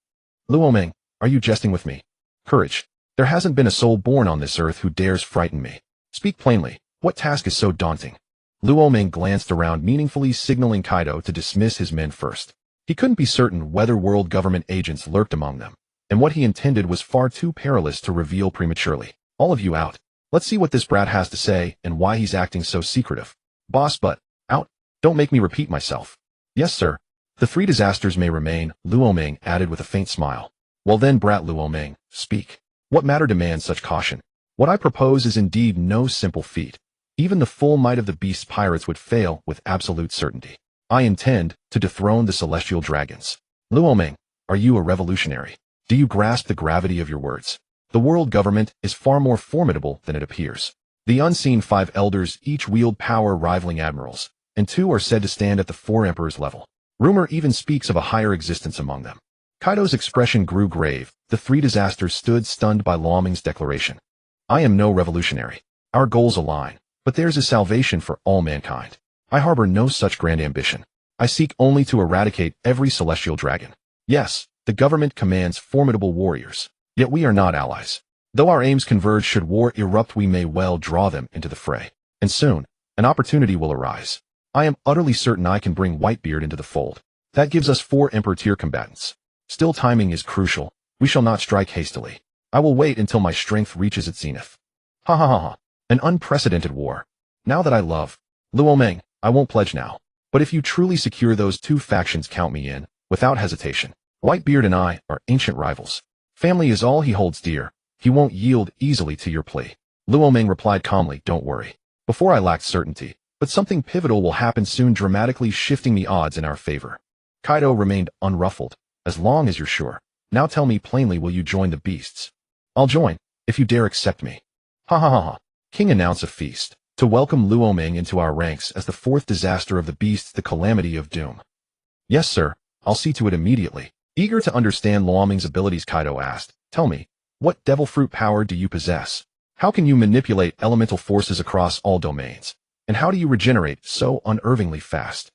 Speaker 1: Luo Ming, are you jesting with me? Courage. There hasn't been a soul born on this earth who dares frighten me. Speak plainly, what task is so daunting? Luo Ming glanced around, meaningfully signaling Kaido to dismiss his men first. He couldn't be certain whether world government agents lurked among them, and what he intended was far too perilous to reveal prematurely. All of you out. Let's see what this brat has to say and why he's acting so secretive. Boss, but, out. Don't make me repeat myself. Yes, sir. The three disasters may remain, Luo Ming added with a faint smile. Well then, brat Luo Ming, speak. What matter demands such caution? What I propose is indeed no simple feat. Even the full might of the beast pirates would fail with absolute certainty. I intend to dethrone the celestial dragons. Luo Ming, are you a revolutionary? Do you grasp the gravity of your words? The world government is far more formidable than it appears. The unseen five elders each wield power rivaling admirals, and two are said to stand at the four emperors level. Rumor even speaks of a higher existence among them. Kaido's expression grew grave. The three disasters stood stunned by Luo Ming's declaration. I am no revolutionary. Our goals align, but theirs is salvation for all mankind. I harbor no such grand ambition. I seek only to eradicate every celestial dragon. Yes, the government commands formidable warriors, yet we are not allies. Though our aims converge, should war erupt, we may well draw them into the fray. And soon, an opportunity will arise. I am utterly certain I can bring Whitebeard into the fold. That gives us four Emperor tier combatants. Still, timing is crucial. We shall not strike hastily. I will wait until my strength reaches its zenith. Ha ha ha ha. An unprecedented war. Now that I love Luo Ming, I won't pledge now. But if you truly secure those two factions, count me in, without hesitation. Whitebeard and I are ancient rivals. Family is all he holds dear. He won't yield easily to your plea. Luo Ming replied calmly, don't worry. Before I lacked certainty, but something pivotal will happen soon, dramatically shifting the odds in our favor. Kaido remained unruffled. As long as you're sure. Now tell me plainly, will you join the beasts? I'll join, if you dare accept me. Ha ha ha ha. King announced a feast to welcome Luo Ming into our ranks as the fourth disaster of the beasts, the calamity of doom. Yes, sir, I'll see to it immediately. Eager to understand Luo Ming's abilities, Kaido asked, tell me, what devil fruit power do you possess? How can you manipulate elemental forces across all domains? And how do you regenerate so unervingly fast?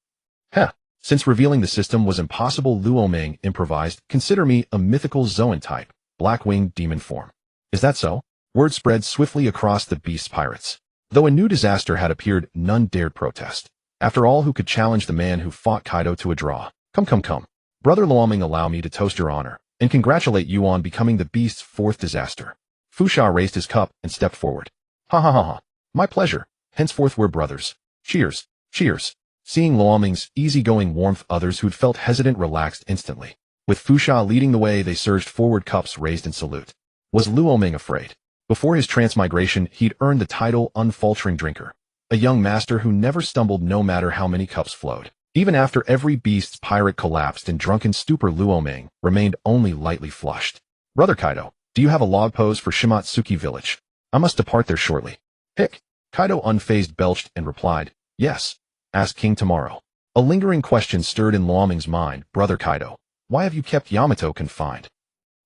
Speaker 1: Heh, since revealing the system was impossible, Luo Ming improvised, consider me a mythical Zoan type, black-winged demon form. Is that so? Word spread swiftly across the beast pirates. Though a new disaster had appeared, none dared protest. After all, who could challenge the man who fought Kaido to a draw? Come. Brother Luo Ming, allow me to toast your honor, and congratulate you on becoming the beast's fourth disaster. Fusha raised his cup and stepped forward. Ha ha ha ha. My pleasure. Henceforth we're brothers. Cheers. Cheers. Seeing Luo Ming's easygoing warmth, others who'd felt hesitant relaxed instantly. With Fusha leading the way, they surged forward, cups raised in salute. Was Luo Ming afraid? Before his transmigration, he'd earned the title unfaltering drinker. A young master who never stumbled no matter how many cups flowed. Even after every beast's pirate collapsed in drunken stupor, Luo Ming remained only lightly flushed. Brother Kaido, Do you have a log pose for Shimatsuki village? I must depart there shortly. Hick. Kaido unfazed belched and replied, yes. Ask King tomorrow. A lingering question stirred in Luoming's mind. Brother Kaido, why have you kept Yamato confined?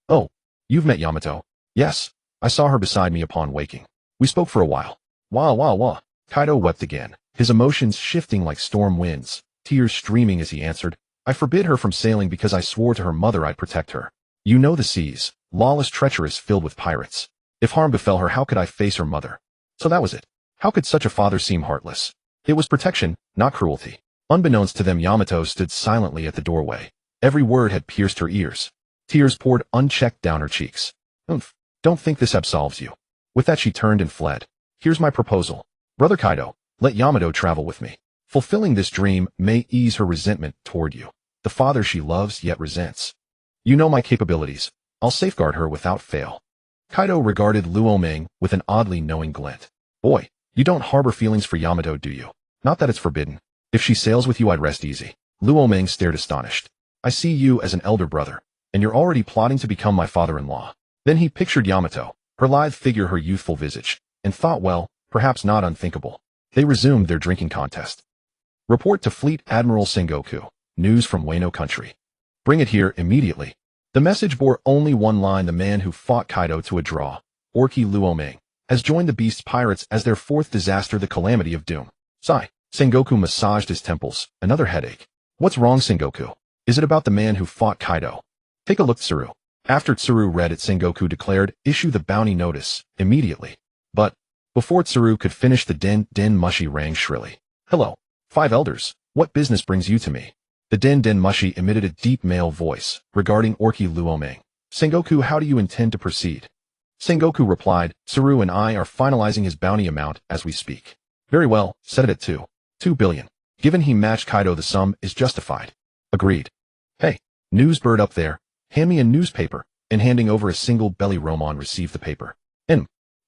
Speaker 1: Oh, you've met Yamato? Yes. I saw her beside me upon waking. We spoke for a while. Wah. Kaido wept again, his emotions shifting like storm winds, tears streaming as he answered, I forbid her from sailing because I swore to her mother I'd protect her. You know the seas, lawless, treacherous, filled with pirates. If harm befell her, how could I face her mother? So that was it. How could such a father seem heartless? It was protection, not cruelty. Unbeknownst to them, Yamato stood silently at the doorway. Every word had pierced her ears. Tears poured unchecked down her cheeks. Oomph. Don't think this absolves you. With that she turned and fled. Here's my proposal. Brother Kaido, let Yamato travel with me. Fulfilling this dream may ease her resentment toward you, the father she loves yet resents. You know my capabilities. I'll safeguard her without fail. Kaido regarded Luoming with an oddly knowing glint. Boy, you don't harbor feelings for Yamato, do you? Not that it's forbidden. If she sails with you, I'd rest easy. Luoming stared astonished. I see you as an elder brother, and you're already plotting to become my father-in-law. Then he pictured Yamato, her lithe figure, her youthful visage, and thought, well, perhaps not unthinkable. They resumed their drinking contest. Report to Fleet Admiral Sengoku. News from Wano Country. Bring it here immediately. The message bore only one line. The man who fought Kaido to a draw, Orki Luoming, has joined the Beast's pirates as their fourth disaster, the calamity of doom. Sigh. Sengoku massaged his temples. Another headache. What's wrong, Sengoku? Is it about the man who fought Kaido? Take a look, Tsuru. After Tsuru read it, Sengoku declared, issue the bounty notice, immediately. But, before Tsuru could finish, the den mushi rang shrilly. Hello. 5 elders, what business brings you to me? The den mushi emitted a deep male voice, regarding Orki Luoming. Sengoku, how do you intend to proceed? Sengoku replied, Tsuru and I are finalizing his bounty amount as we speak. Very well, set it at 2 billion. Given he matched Kaido, the sum is justified. Agreed. Hey, newsbird up there, hand me a newspaper, and handing over a single belly, Romon received the paper.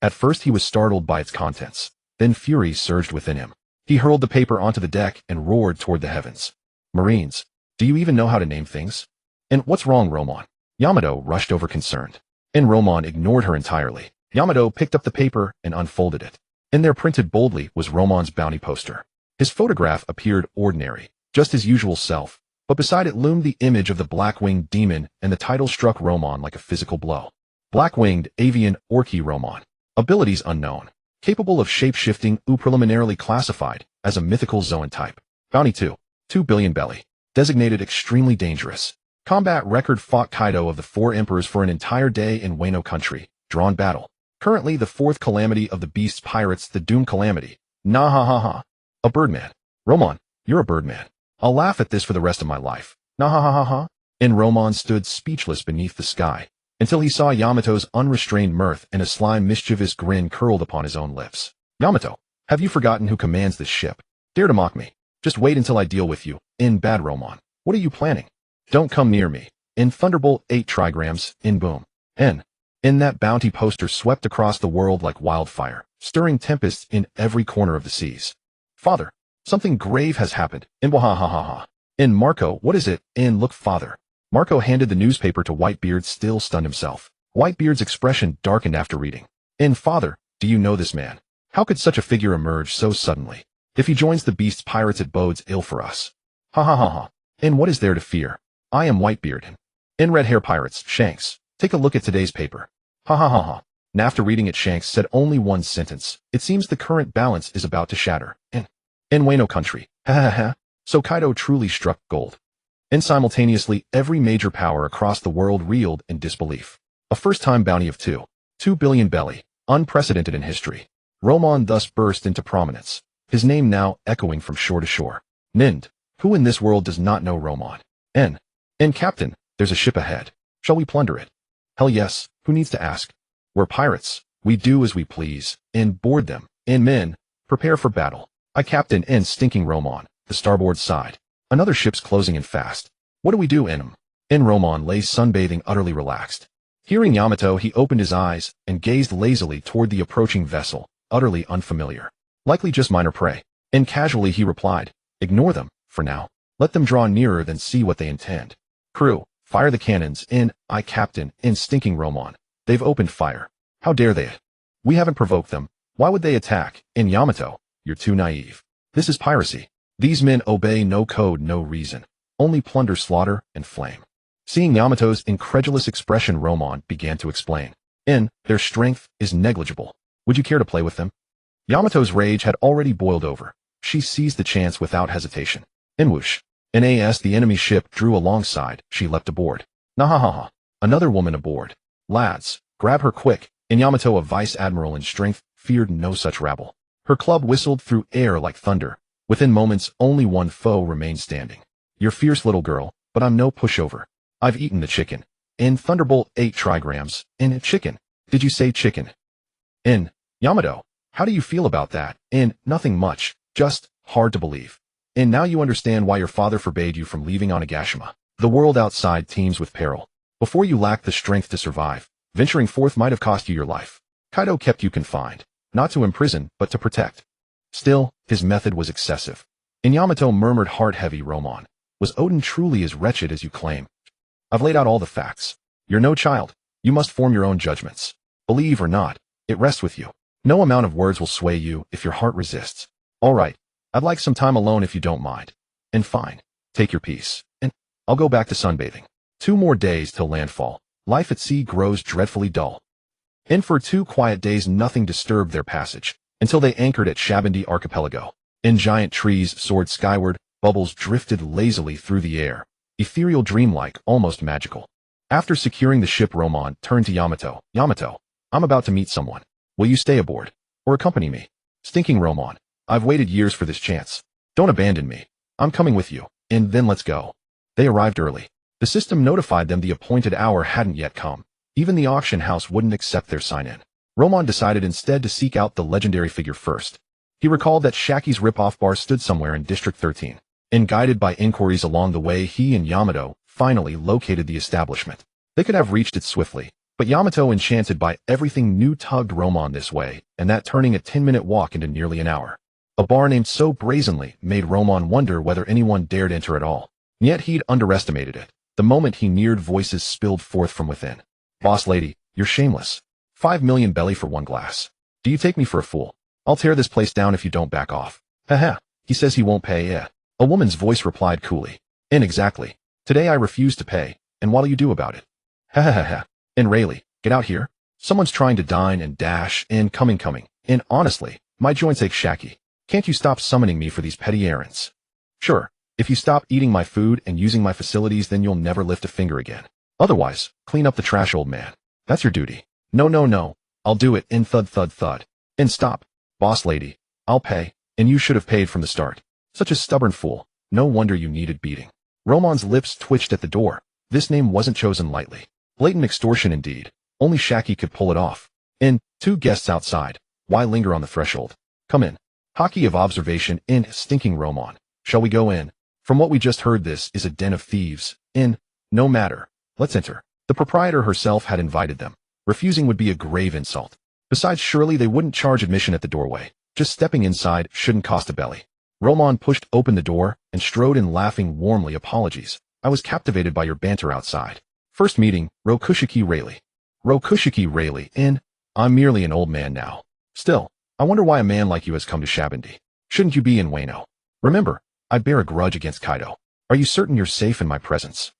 Speaker 1: At first he was startled by its contents. Then fury surged within him. He hurled the paper onto the deck and roared toward the heavens. Marines, do you even know how to name things? And what's wrong, Romon? Yamato rushed over concerned. And Romon ignored her entirely. Yamato picked up the paper and unfolded it. In there, printed boldly, was Romon's bounty poster. His photograph appeared ordinary, just his usual self, but beside it loomed the image of the black-winged demon, and the title struck Romon like a physical blow. Black-winged avian Orki Romon. Abilities unknown. Capable of shape-shifting, preliminarily classified as a mythical Zoan type. Bounty 2 billion belly. Designated extremely dangerous. Combat record, fought Kaido of the 4 emperors for an entire day in Wano Country. Drawn battle. Currently the 4th calamity of the Beast's pirates, the Doom Calamity. Nah ha ha ha. A birdman. Romon, you're a birdman. I'll laugh at this for the rest of my life. Nah ha ha ha ha. And Romon stood speechless beneath the sky, until he saw Yamato's unrestrained mirth and a sly, mischievous grin curled upon his own lips. Yamato, have you forgotten who commands this ship? Dare to mock me. Just wait until I deal with you. In bad, Romon. What are you planning? Don't come near me. In Thunderbolt 8 trigrams. In boom. In that bounty poster swept across the world like wildfire, stirring tempests in every corner of the seas. Father, something grave has happened. In wahahaha. In Marco, what is it? In look, father. Marco handed the newspaper to Whitebeard, still stunned himself. Whitebeard's expression darkened after reading. In father, do you know this man? How could such a figure emerge so suddenly? If he joins the Beast's pirates, it bodes ill for us. Ha ha ha ha. And what is there to fear? I am Whitebeard. In red hair pirates, Shanks. Take a look at today's paper. Ha ha ha ha. And after reading it, Shanks said only one sentence. It seems the current balance is about to shatter. In Wano Country. Ha ha ha. So Kaido truly struck gold. And simultaneously, every major power across the world reeled in disbelief. A first-time bounty of 2 billion belly, unprecedented in history. Romon thus burst into prominence, his name now echoing from shore to shore. Nind, who in this world does not know Romon? And Captain, there's a ship ahead. Shall we plunder it? Hell yes, who needs to ask? We're pirates. We do as we please, and board them. And men, prepare for battle. I captain in stinking Romon, the starboard side. Another ship's closing in fast. What do we do in 'em? In Romon lay sunbathing, utterly relaxed. Hearing Yamato, he opened his eyes and gazed lazily toward the approaching vessel, utterly unfamiliar. Likely just minor prey. And casually he replied, ignore them, for now. Let them draw nearer, then see what they intend. Crew, fire the cannons. In, I captain, in stinking Romon. They've opened fire. How dare they? We haven't provoked them. Why would they attack? In Yamato, you're too naive. This is piracy. These men obey no code, no reason. Only plunder, slaughter, and flame. Seeing Yamato's incredulous expression, Romon began to explain. Their strength is negligible. Would you care to play with them? Yamato's rage had already boiled over. She seized the chance without hesitation. Whoosh. As the enemy ship drew alongside, she leapt aboard. Nahahaha. Another woman aboard. Lads, grab her quick. Yamato, a vice admiral in strength, feared no such rabble. Her club whistled through air like thunder. Within moments, only one foe remained standing. You're fierce, little girl, but I'm no pushover. I've eaten the chicken. Thunderbolt 8 trigrams. Chicken. Did you say chicken? Yamato, how do you feel about that? Nothing much. Just hard to believe. Now you understand why your father forbade you from leaving Onigashima. The world outside teems with peril. Before you lacked the strength to survive. Venturing forth might have cost you your life. Kaido kept you confined, not to imprison, but to protect. Still, his method was excessive. Yamato murmured, heart-heavy. Romon, was Odin truly as wretched as you claim? I've laid out all the facts. You're no child. You must form your own judgments. Believe or not, it rests with you. No amount of words will sway you if your heart resists. All right, I'd like some time alone if you don't mind. Fine, take your piece. I'll go back to sunbathing. 2 more days till landfall. Life at sea grows dreadfully dull. For 2 quiet days nothing disturbed their passage, until they anchored at Shabandi Archipelago. Giant trees soared skyward, bubbles drifted lazily through the air, ethereal, dreamlike, almost magical. After securing the ship, Romon turned to Yamato. Yamato, I'm about to meet someone. Will you stay aboard? Or accompany me? Stinking Romon, I've waited years for this chance. Don't abandon me. I'm coming with you, then let's go. They arrived early. The system notified them the appointed hour hadn't yet come. Even the auction house wouldn't accept their sign-in. Romon decided instead to seek out the legendary figure first. He recalled that Shaki's rip-off bar stood somewhere in District 13. Guided by inquiries along the way, he and Yamato finally located the establishment. They could have reached it swiftly, but Yamato, enchanted by everything new, tugged Romon this way, and that turning a 10-minute walk into nearly an hour. A bar named so brazenly made Romon wonder whether anyone dared enter at all. Yet he'd underestimated it. The moment he neared, voices spilled forth from within. Boss lady, you're shameless. 5 million belly for 1 glass. Do you take me for a fool? I'll tear this place down if you don't back off. Haha, he says he won't pay. A woman's voice replied coolly. Exactly. Today I refuse to pay, and what'll you do about it? Ha ha ha ha. Rayleigh, get out here. Someone's trying to dine and dash. Coming. Honestly, my joints ache, Shaki. Can't you stop summoning me for these petty errands? Sure. If you stop eating my food and using my facilities, then you'll never lift a finger again. Otherwise, clean up the trash, old man. That's your duty. No. I'll do it. Thud. Stop. Boss lady, I'll pay, and you should have paid from the start. Such a stubborn fool. No wonder you needed beating. Romon's lips twitched at the door. This name wasn't chosen lightly. Blatant extortion indeed. Only Shaki could pull it off. 2 guests outside. Why linger on the threshold? Come in. Hockey of observation. Stinking Romon. Shall we go in? From what we just heard, this is a den of thieves. No matter. Let's enter. The proprietor herself had invited them. Refusing would be a grave insult. Besides, surely they wouldn't charge admission at the doorway. Just stepping inside shouldn't cost a belly. Romon pushed open the door and strode in, laughing warmly. Apologies. I was captivated by your banter outside. First meeting, Rokushiki Rayleigh. Rokushiki Rayleigh. I'm merely an old man now. Still, I wonder why a man like you has come to Shabandi. Shouldn't you be in Wano? Remember, I bear a grudge against Kaido. Are you certain you're safe in my presence?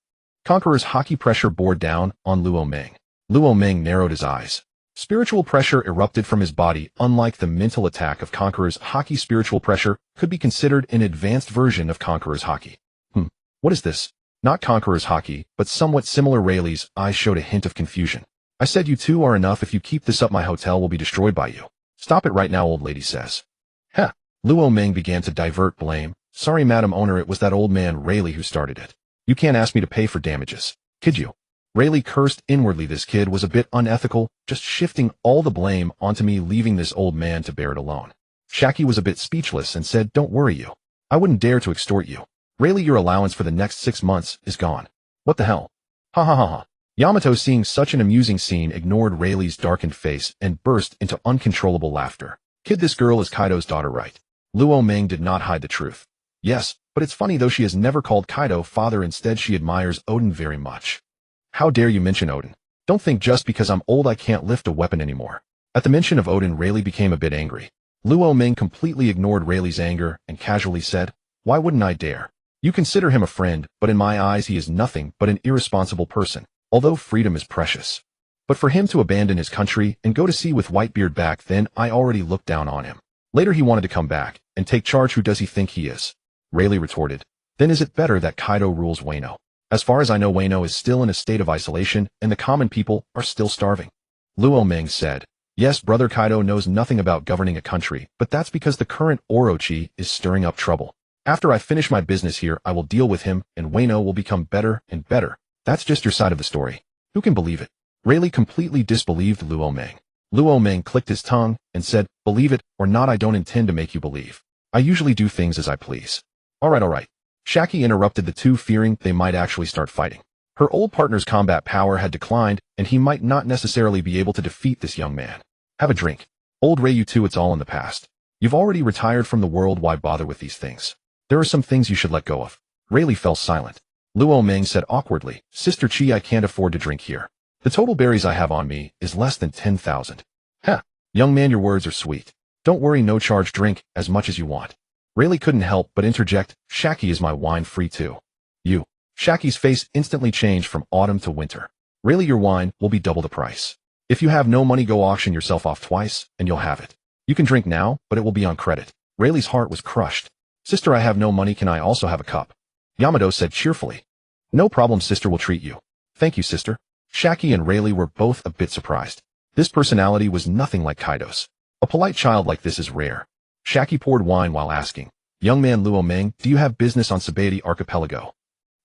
Speaker 1: Conqueror's hockey pressure bore down on Luo Ming. Luo Ming narrowed his eyes. Spiritual pressure erupted from his body. Unlike the mental attack of Conqueror's hockey, spiritual pressure could be considered an advanced version of Conqueror's hockey. What is this? Not Conqueror's hockey, but somewhat similar. Rayleigh's eyes showed a hint of confusion. I said you 2 are enough. If you keep this up, my hotel will be destroyed by you. Stop it right now, old lady says. Luo Ming began to divert blame. Sorry, Madam Owner, it was that old man Rayleigh who started it. You can't ask me to pay for damages. Kid you? Rayleigh cursed inwardly. This kid was a bit unethical, just shifting all the blame onto me, leaving this old man to bear it alone. Shaki was a bit speechless and said, don't worry you. I wouldn't dare to extort you. Rayleigh, your allowance for the next 6 months is gone. What the hell? Ha. Yamato, seeing such an amusing scene, ignored Rayleigh's darkened face and burst into uncontrollable laughter. Kid, this girl is Kaido's daughter, right? Luo Ming did not hide the truth. Yes, but it's funny though, she has never called Kaido father. Instead, she admires Odin very much. How dare you mention Odin? Don't think just because I'm old I can't lift a weapon anymore. At the mention of Odin, Rayleigh became a bit angry. Luo Ming completely ignored Rayleigh's anger and casually said, "Why wouldn't I dare? You consider him a friend, but in my eyes he is nothing but an irresponsible person, although freedom is precious. But for him to abandon his country and go to sea with Whitebeard back then, I already looked down on him. Later he wanted to come back and take charge. Who does he think he is?" Rayleigh retorted, "Then is it better that Kaido rules Wano? As far as I know, Wano is still in a state of isolation and the common people are still starving." Luo Ming said, "Yes, brother, Kaido knows nothing about governing a country, but that's because the current Orochi is stirring up trouble. After I finish my business here, I will deal with him, and Wano will become better and better. That's just your side of the story. Who can believe it?" Rayleigh completely disbelieved Luo Ming. Luo Ming clicked his tongue and said, "Believe it or not, I don't intend to make you believe. I usually do things as I please." All right. Shaki interrupted the two, fearing they might actually start fighting. Her old partner's combat power had declined, and he might not necessarily be able to defeat this young man. "Have a drink. Old Ray, you two, it's all in the past. You've already retired from the world, why bother with these things? There are some things you should let go of." Rayleigh fell silent. Luo Ming said awkwardly, "Sister Chi, I can't afford to drink here. The total berries I have on me is less than 10,000. "Huh. Young man, your words are sweet. Don't worry, no charge, drink as much as you want." Rayleigh couldn't help but interject, "Shaki, is my wine free too?" "You." Shaki's face instantly changed from autumn to winter. "Rayleigh, your wine will be double the price. If you have no money, go auction yourself off twice, and you'll have it. You can drink now, but it will be on credit." Rayleigh's heart was crushed. "Sister, I have no money. Can I also have a cup?" Yamato said cheerfully. "No problem, sister will treat you." "Thank you, sister." Shaki and Rayleigh were both a bit surprised. This personality was nothing like Kaido's. A polite child like this is rare. Shaki poured wine while asking, "Young man Luo Ming, do you have business on Subordinate Archipelago?"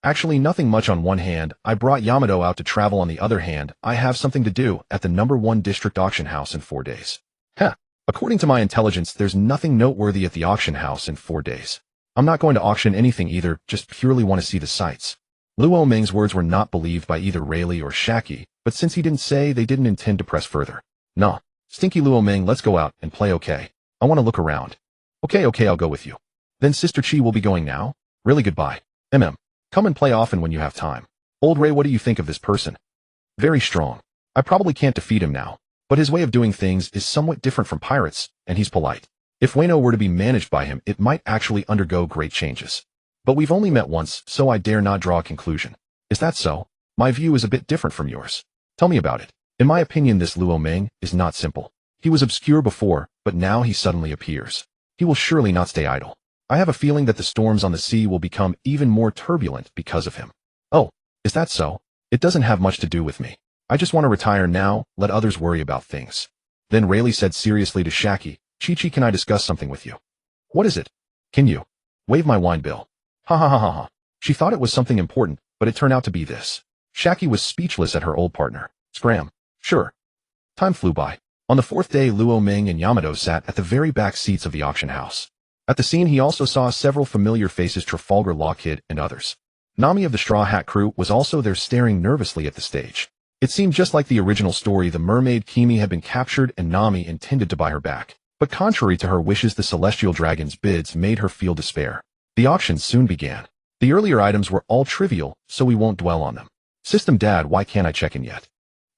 Speaker 1: "Actually, nothing much. On one hand, I brought Yamato out to travel. On the other hand, I have something to do at the #1 district auction house in 4 days. "Huh. According to my intelligence, there's nothing noteworthy at the auction house in 4 days. I'm not going to auction anything either, just purely want to see the sights." Luo Ming's words were not believed by either Rayleigh or Shaki, but since he didn't say, they didn't intend to press further. "Nah. Stinky Luo Ming, let's go out and play, okay? I want to look around." Okay, I'll go with you." "Then Sister Chi will be going now?" "Really, goodbye. Come and play often when you have time." "Old Ray, what do you think of this person?" "Very strong. I probably can't defeat him now, but his way of doing things is somewhat different from pirates, and he's polite. If Wano were to be managed by him, it might actually undergo great changes. But we've only met once, so I dare not draw a conclusion." "Is that so? My view is a bit different from yours. Tell me about it." "In my opinion, this Luo Ming is not simple. He was obscure before, but now he suddenly appears. He will surely not stay idle. I have a feeling that the storms on the sea will become even more turbulent because of him." "Oh, is that so? It doesn't have much to do with me. I just want to retire now, let others worry about things." Then Rayleigh said seriously to Shaki, "Chi-Chi, can I discuss something with you?" "What is it?" "Can you waive my wine bill?" Ha ha ha ha ha. She thought it was something important, but it turned out to be this. Shaki was speechless at her old partner. Scram. "Sure." Time flew by. On the 4th day, Luo Ming and Yamato sat at the very back seats of the auction house. At the scene, he also saw several familiar faces: Trafalgar Law Kid and others. Nami of the Straw Hat crew was also there, staring nervously at the stage. It seemed just like the original story. The mermaid Kimi had been captured and Nami intended to buy her back. But contrary to her wishes, the celestial dragon's bids made her feel despair. The auction soon began. The earlier items were all trivial, so we won't dwell on them. "System Dad, why can't I check in yet?"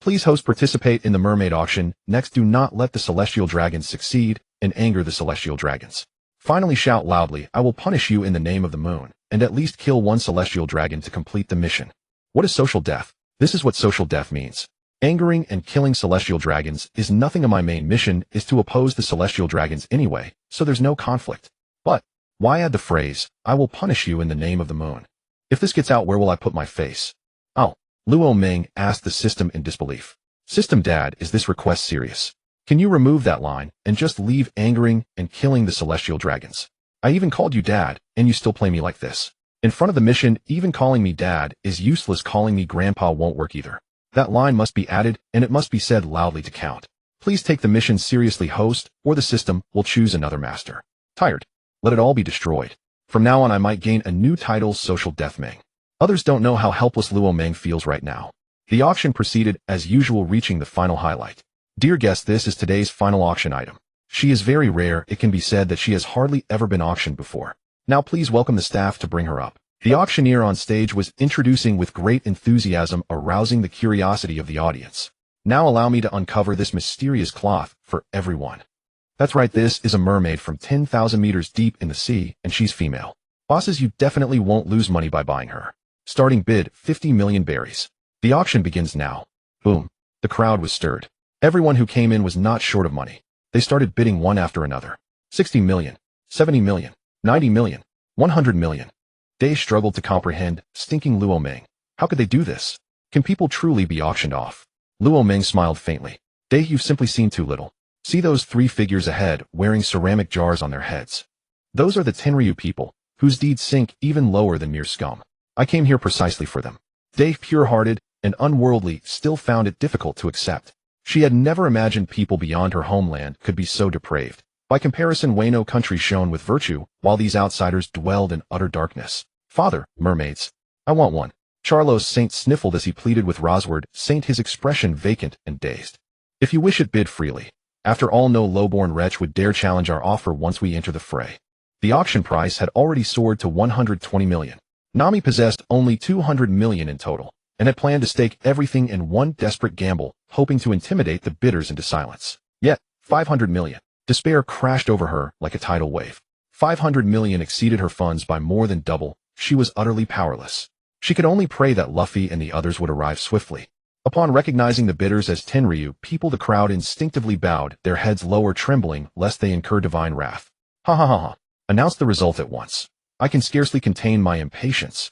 Speaker 1: "Please, host, participate in the mermaid auction. Next, do not let the celestial dragons succeed and anger the celestial dragons. Finally, shout loudly, 'I will punish you in the name of the moon,' and at least kill 1 celestial dragon to complete the mission." What is social death? This is what social death means. Angering and killing celestial dragons is nothing. My main mission is to oppose the celestial dragons anyway, so there's no conflict. But why add the phrase, "I will punish you in the name of the moon"? If this gets out, where will I put my face? "Oh," Luo Ming asked the system in disbelief. "System Dad, is this request serious? Can you remove that line and just leave angering and killing the celestial dragons? I even called you Dad, and you still play me like this. In front of the mission, even calling me Dad is useless. Calling me Grandpa won't work either. That line must be added, and it must be said loudly to count. Please take the mission seriously, host, or the system will choose another master. Tired. Let it all be destroyed. From now on, I might gain a new title, Social Death Ming." Others don't know how helpless Luo Ming feels right now. The auction proceeded as usual, reaching the final highlight. Dear guest, this is today's final auction item. She is very rare. It can be said that she has hardly ever been auctioned before. Now please welcome the staff to bring her up. The auctioneer on stage was introducing with great enthusiasm, arousing the curiosity of the audience. Now allow me to uncover this mysterious cloth for everyone. That's right, this is a mermaid from 10,000 meters deep in the sea, and she's female. Bosses, you definitely won't lose money by buying her. Starting bid, 50 million berries. The auction begins now. Boom. The crowd was stirred. Everyone who came in was not short of money. They started bidding one after another. 60 million, 70 million, 90 million, 100 million. They struggled to comprehend, stinking Luo Meng. How could they do this? Can people truly be auctioned off? Luo Meng smiled faintly. Day, you've simply seen too little. See those three figures ahead, wearing ceramic jars on their heads. Those are the Tenryu people, whose deeds sink even lower than mere scum. I came here precisely for them. Day, pure-hearted and unworldly, still found it difficult to accept. She had never imagined people beyond her homeland could be so depraved. By comparison, Wano Country shone with virtue, while these outsiders dwelled in utter darkness. Father, mermaids. I want one. Charlos Saint sniffled as he pleaded with Rosward Saint, his expression vacant and dazed. If you wish it, bid freely. After all, no low-born wretch would dare challenge our offer once we enter the fray. The auction price had already soared to 120 million. Nami possessed only 200 million in total, and had planned to stake everything in one desperate gamble, hoping to intimidate the bidders into silence. Yet, 500 million. Despair crashed over her like a tidal wave. 500 million exceeded her funds by more than double. She was utterly powerless. She could only pray that Luffy and the others would arrive swiftly. Upon recognizing the bidders as Tenryu people, the crowd instinctively bowed, their heads lower, trembling lest they incur divine wrath. Ha ha ha ha. Announce the result at once. I can scarcely contain my impatience.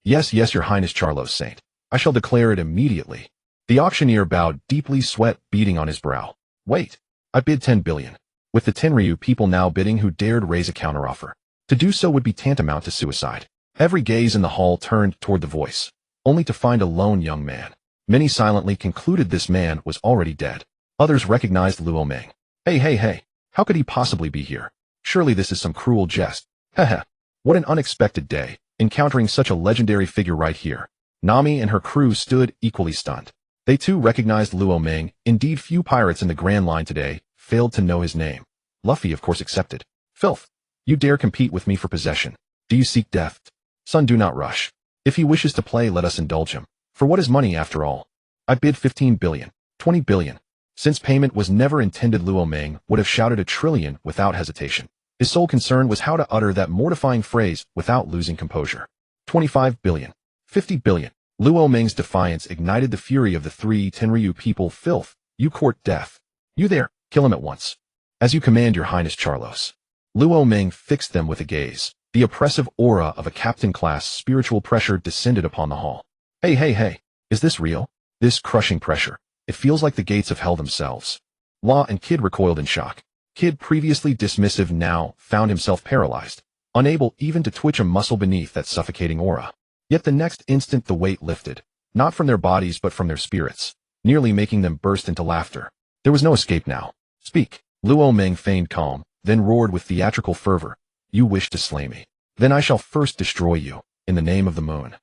Speaker 1: Yes, yes, your highness, Charlos Saint. I shall declare it immediately. The auctioneer bowed deeply, sweat beading on his brow. Wait. I bid 10 billion. With the Tenryu people now bidding, who dared raise a counteroffer. To do so would be tantamount to suicide. Every gaze in the hall turned toward the voice, only to find a lone young man. Many silently concluded this man was already dead. Others recognized Luo Meng. Hey, how could he possibly be here? Surely this is some cruel jest. Heh. What an unexpected day, encountering such a legendary figure right here. Nami and her crew stood equally stunned. They too recognized Luo Meng. Indeed, few pirates in the Grand Line today failed to know his name. Luffy, of course, accepted. Filth. You dare compete with me for possession. Do you seek death? Son, do not rush. If he wishes to play, let us indulge him. For what is money after all? I bid 15 billion, 20 billion. Since payment was never intended, Luo Meng would have shouted 1 trillion without hesitation. His sole concern was how to utter that mortifying phrase without losing composure. 25 billion, 50 billion. Luo Meng's defiance ignited the fury of the three Tenryu people. Filth, you court death. You there, kill him at once. As you command, your highness, Charlos. Luo Meng fixed them with a gaze. The oppressive aura of a captain-class spiritual pressure descended upon the hall. Hey, is this real? This crushing pressure. It feels like the gates of hell themselves. Law and Kid recoiled in shock. Kid, previously dismissive, now found himself paralyzed, unable even to twitch a muscle beneath that suffocating aura. Yet the next instant the weight lifted, not from their bodies but from their spirits, nearly making them burst into laughter. There was no escape now. Speak. Luo Meng feigned calm, then roared with theatrical fervor. You wish to slay me. Then I shall first destroy you, in the name of the moon.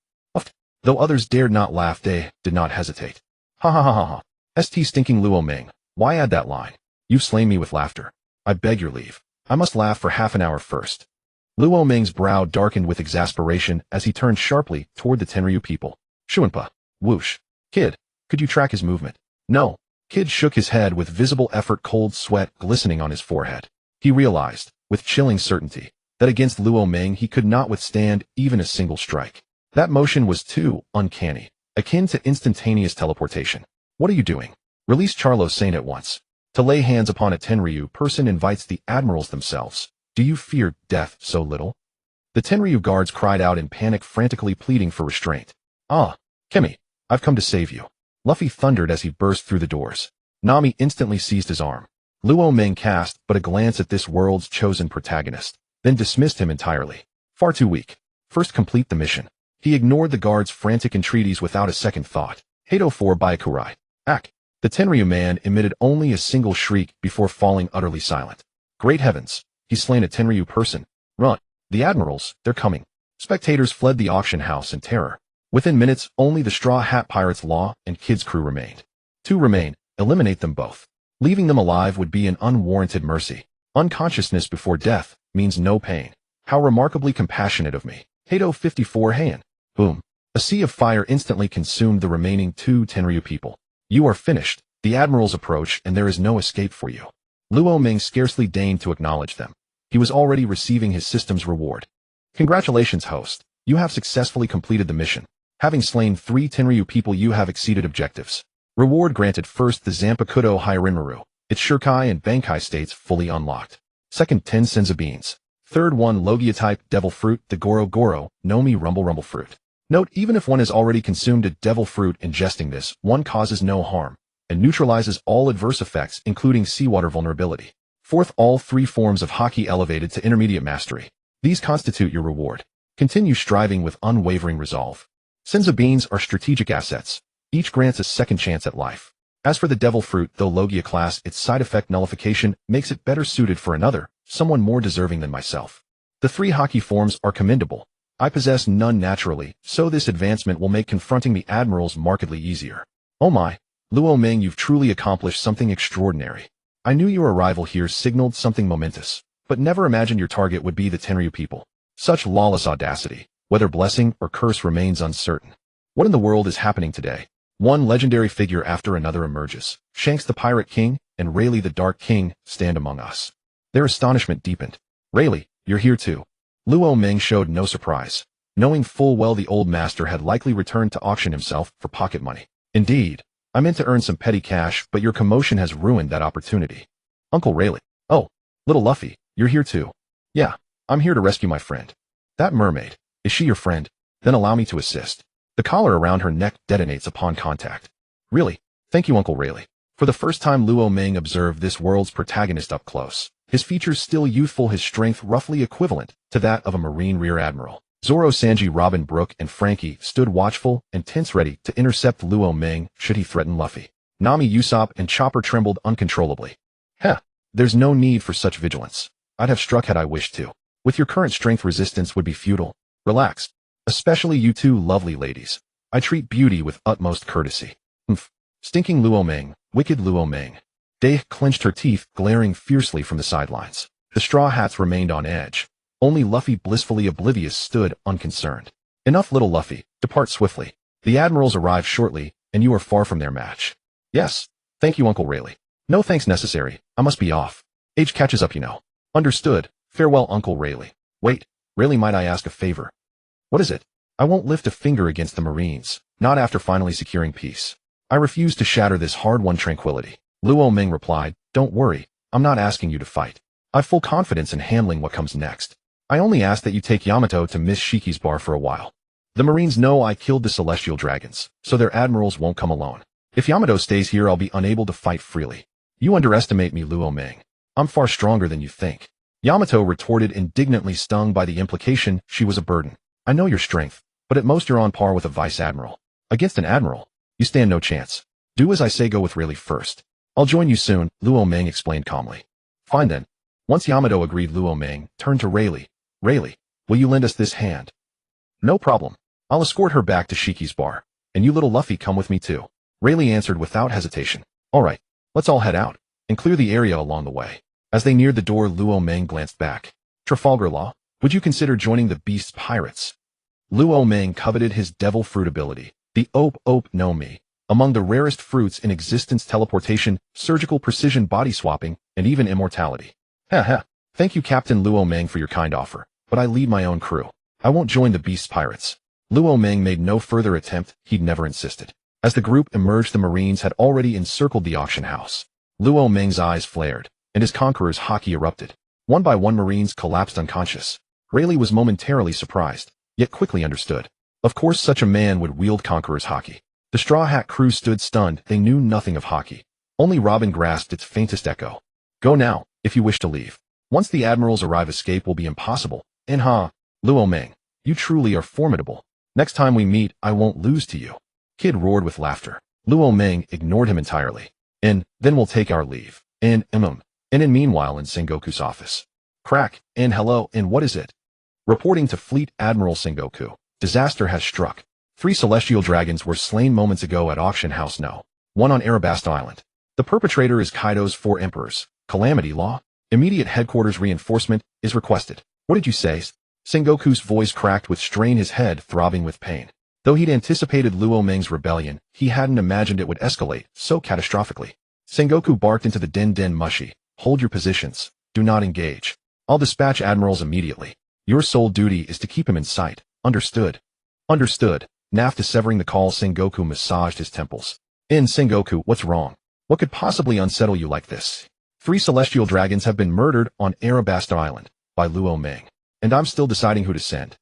Speaker 1: Though others dared not laugh, they did not hesitate. Ha. St. stinking Luo Meng, why add that line? You've slain me with laughter. I beg your leave. I must laugh for half an hour first. Luo Meng's brow darkened with exasperation as he turned sharply toward the Tenryu people. Shuanpa. Whoosh. Kid, could you track his movement? No. Kid shook his head with visible effort, cold sweat glistening on his forehead. He realized, with chilling certainty, that against Luo Meng he could not withstand even a single strike. That motion was too uncanny, akin to instantaneous teleportation. What are you doing? Release Charlos Saint at once. To lay hands upon a Tenryu person invites the admirals themselves. Do you fear death so little? The Tenryu guards cried out in panic, frantically pleading for restraint. Ah, Kemi, I've come to save you. Luffy thundered as he burst through the doors. Nami instantly seized his arm. Luo Meng cast but a glance at this world's chosen protagonist, then dismissed him entirely. Far too weak. First complete the mission. He ignored the guards' frantic entreaties without a second thought. Hado 4 Byakurai. Ak. The Tenryu man emitted only a single shriek before falling utterly silent. Great heavens, he's slain a Tenryu person. Run. The admirals, they're coming. Spectators fled the auction house in terror. Within minutes, only the Straw Hat Pirates Law and Kid's crew remained. 2 remain. Eliminate them both. Leaving them alive would be an unwarranted mercy. Unconsciousness before death means no pain. How remarkably compassionate of me. Kaido 54 Heian. Boom. A sea of fire instantly consumed the remaining 2 Tenryu people. You are finished. The admirals approach and there is no escape for you. Luo Ming scarcely deigned to acknowledge them. He was already receiving his system's reward. Congratulations, host. You have successfully completed the mission. Having slain 3 Tenryu people, you have exceeded objectives. Reward granted. First, the Zanpakuto Hyarinmaru. Its Shurkai and Bankai states fully unlocked. Second, 10 Senza beans. Third, 1 Logia type devil fruit, the Goro Goro, Nomi Rumble fruit. Note, even if one has already consumed a devil fruit, ingesting this, one causes no harm, and neutralizes all adverse effects, including seawater vulnerability. Fourth, all 3 forms of Haki elevated to intermediate mastery. These constitute your reward. Continue striving with unwavering resolve. Senza beans are strategic assets. Each grants a second chance at life. As for the devil fruit, though Logia class, its side effect nullification makes it better suited for another, someone more deserving than myself. The 3 Haki forms are commendable. I possess none naturally, so this advancement will make confronting the admirals markedly easier. Oh my, Luo Ming, you've truly accomplished something extraordinary. I knew your arrival here signaled something momentous, but never imagined your target would be the Tenryu people. Such lawless audacity, whether blessing or curse, remains uncertain. What in the world is happening today? One legendary figure after another emerges. Shanks the Pirate King and Rayleigh the Dark King stand among us. Their astonishment deepened. Rayleigh, you're here too. Luo Ming showed no surprise, knowing full well the old master had likely returned to auction himself for pocket money. Indeed, I meant to earn some petty cash, but your commotion has ruined that opportunity. Uncle Rayleigh. Oh, little Luffy, you're here too. Yeah, I'm here to rescue my friend. That mermaid, is she your friend? Then allow me to assist. The collar around her neck detonates upon contact. Really? Thank you, Uncle Rayleigh. For the first time, Luo Ming observed this world's protagonist up close. His features still youthful, his strength roughly equivalent to that of a Marine Rear Admiral. Zoro, Sanji, Robin, Brooke, and Frankie stood watchful and tense, ready to intercept Luo Ming should he threaten Luffy. Nami, Usopp, and Chopper trembled uncontrollably. Heh, there's no need for such vigilance. I'd have struck had I wished to. With your current strength, resistance would be futile. Relax. Especially you 2 lovely ladies. I treat beauty with utmost courtesy. Humph. Stinking Luo Ming, wicked Luo Ming. Day clenched her teeth, glaring fiercely from the sidelines. The Straw Hats remained on edge. Only Luffy, blissfully oblivious, stood unconcerned. Enough, little Luffy. Depart swiftly. The admirals arrive shortly, and you are far from their match. Yes. Thank you, Uncle Rayleigh. No thanks necessary. I must be off. Age catches up, you know. Understood. Farewell, Uncle Rayleigh. Wait, Rayleigh, might I ask a favor? What is it? I won't lift a finger against the Marines, not after finally securing peace. I refuse to shatter this hard-won tranquility. Luo Ming replied, don't worry, I'm not asking you to fight. I've full confidence in handling what comes next. I only ask that you take Yamato to Miss Shiki's bar for a while. The Marines know I killed the Celestial Dragons, so their admirals won't come alone. If Yamato stays here, I'll be unable to fight freely. You underestimate me, Luo Ming. I'm far stronger than you think. Yamato retorted, indignantly stung by the implication she was a burden. I know your strength, but at most you're on par with a vice admiral. Against an admiral, you stand no chance. Do as I say, go with Rayleigh first. I'll join you soon, Luo Ming explained calmly. Fine then. Once Yamato agreed, Luo Ming turned to Rayleigh. Rayleigh, will you lend us this hand? No problem. I'll escort her back to Shiki's bar. And you, little Luffy, come with me too. Rayleigh answered without hesitation. All right, let's all head out and clear the area along the way. As they neared the door, Luo Ming glanced back. Trafalgar Law, would you consider joining the Beast's pirates? Luo Ming coveted his devil fruit ability, the Ope no Mi, among the rarest fruits in existence: teleportation, surgical precision, body swapping, and even immortality. Ha. Thank you, Captain Luo Ming, for your kind offer, but I lead my own crew. I won't join the Beast's pirates. Luo Ming made no further attempt, he'd never insisted. As the group emerged, the Marines had already encircled the auction house. Luo Ming's eyes flared, and his conqueror's haki erupted. One by one, Marines collapsed unconscious. Rayleigh was momentarily surprised, yet quickly understood. Of course such a man would wield conqueror's haki. The Straw Hat crew stood stunned, they knew nothing of haki. Only Robin grasped its faintest echo. Go now, if you wish to leave. Once the admirals arrive, escape will be impossible. Luo Ming, you truly are formidable. Next time we meet, I won't lose to you. Kid roared with laughter. Luo Ming ignored him entirely. Then we'll take our leave. And meanwhile in Sengoku's office. Crack, and hello, and what is it? Reporting to Fleet Admiral Sengoku. Disaster has struck. 3 celestial dragons were slain moments ago at Auction House No. 1 on Arabasta Island. The perpetrator is Kaido's 4 emperors. Calamity Law. Immediate headquarters reinforcement is requested. What did you say? Sengoku's voice cracked with strain, his head throbbing with pain. Though he'd anticipated Luo Meng's rebellion, he hadn't imagined it would escalate so catastrophically. Sengoku barked into the den mushi. Hold your positions. Do not engage. I'll dispatch admirals immediately. Your sole duty is to keep him in sight. Understood? Understood. After severing the call, Sengoku massaged his temples. Sengoku, what's wrong? What could possibly unsettle you like this? 3 celestial dragons have been murdered on Arabasta Island by Luo Meng. And I'm still deciding who to send.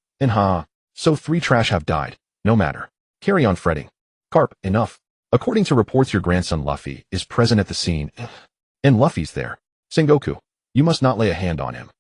Speaker 1: So 3 trash have died. No matter. Carry on fretting. Carp, enough. According to reports, your grandson Luffy is present at the scene. And Luffy's there. Sengoku, you must not lay a hand on him.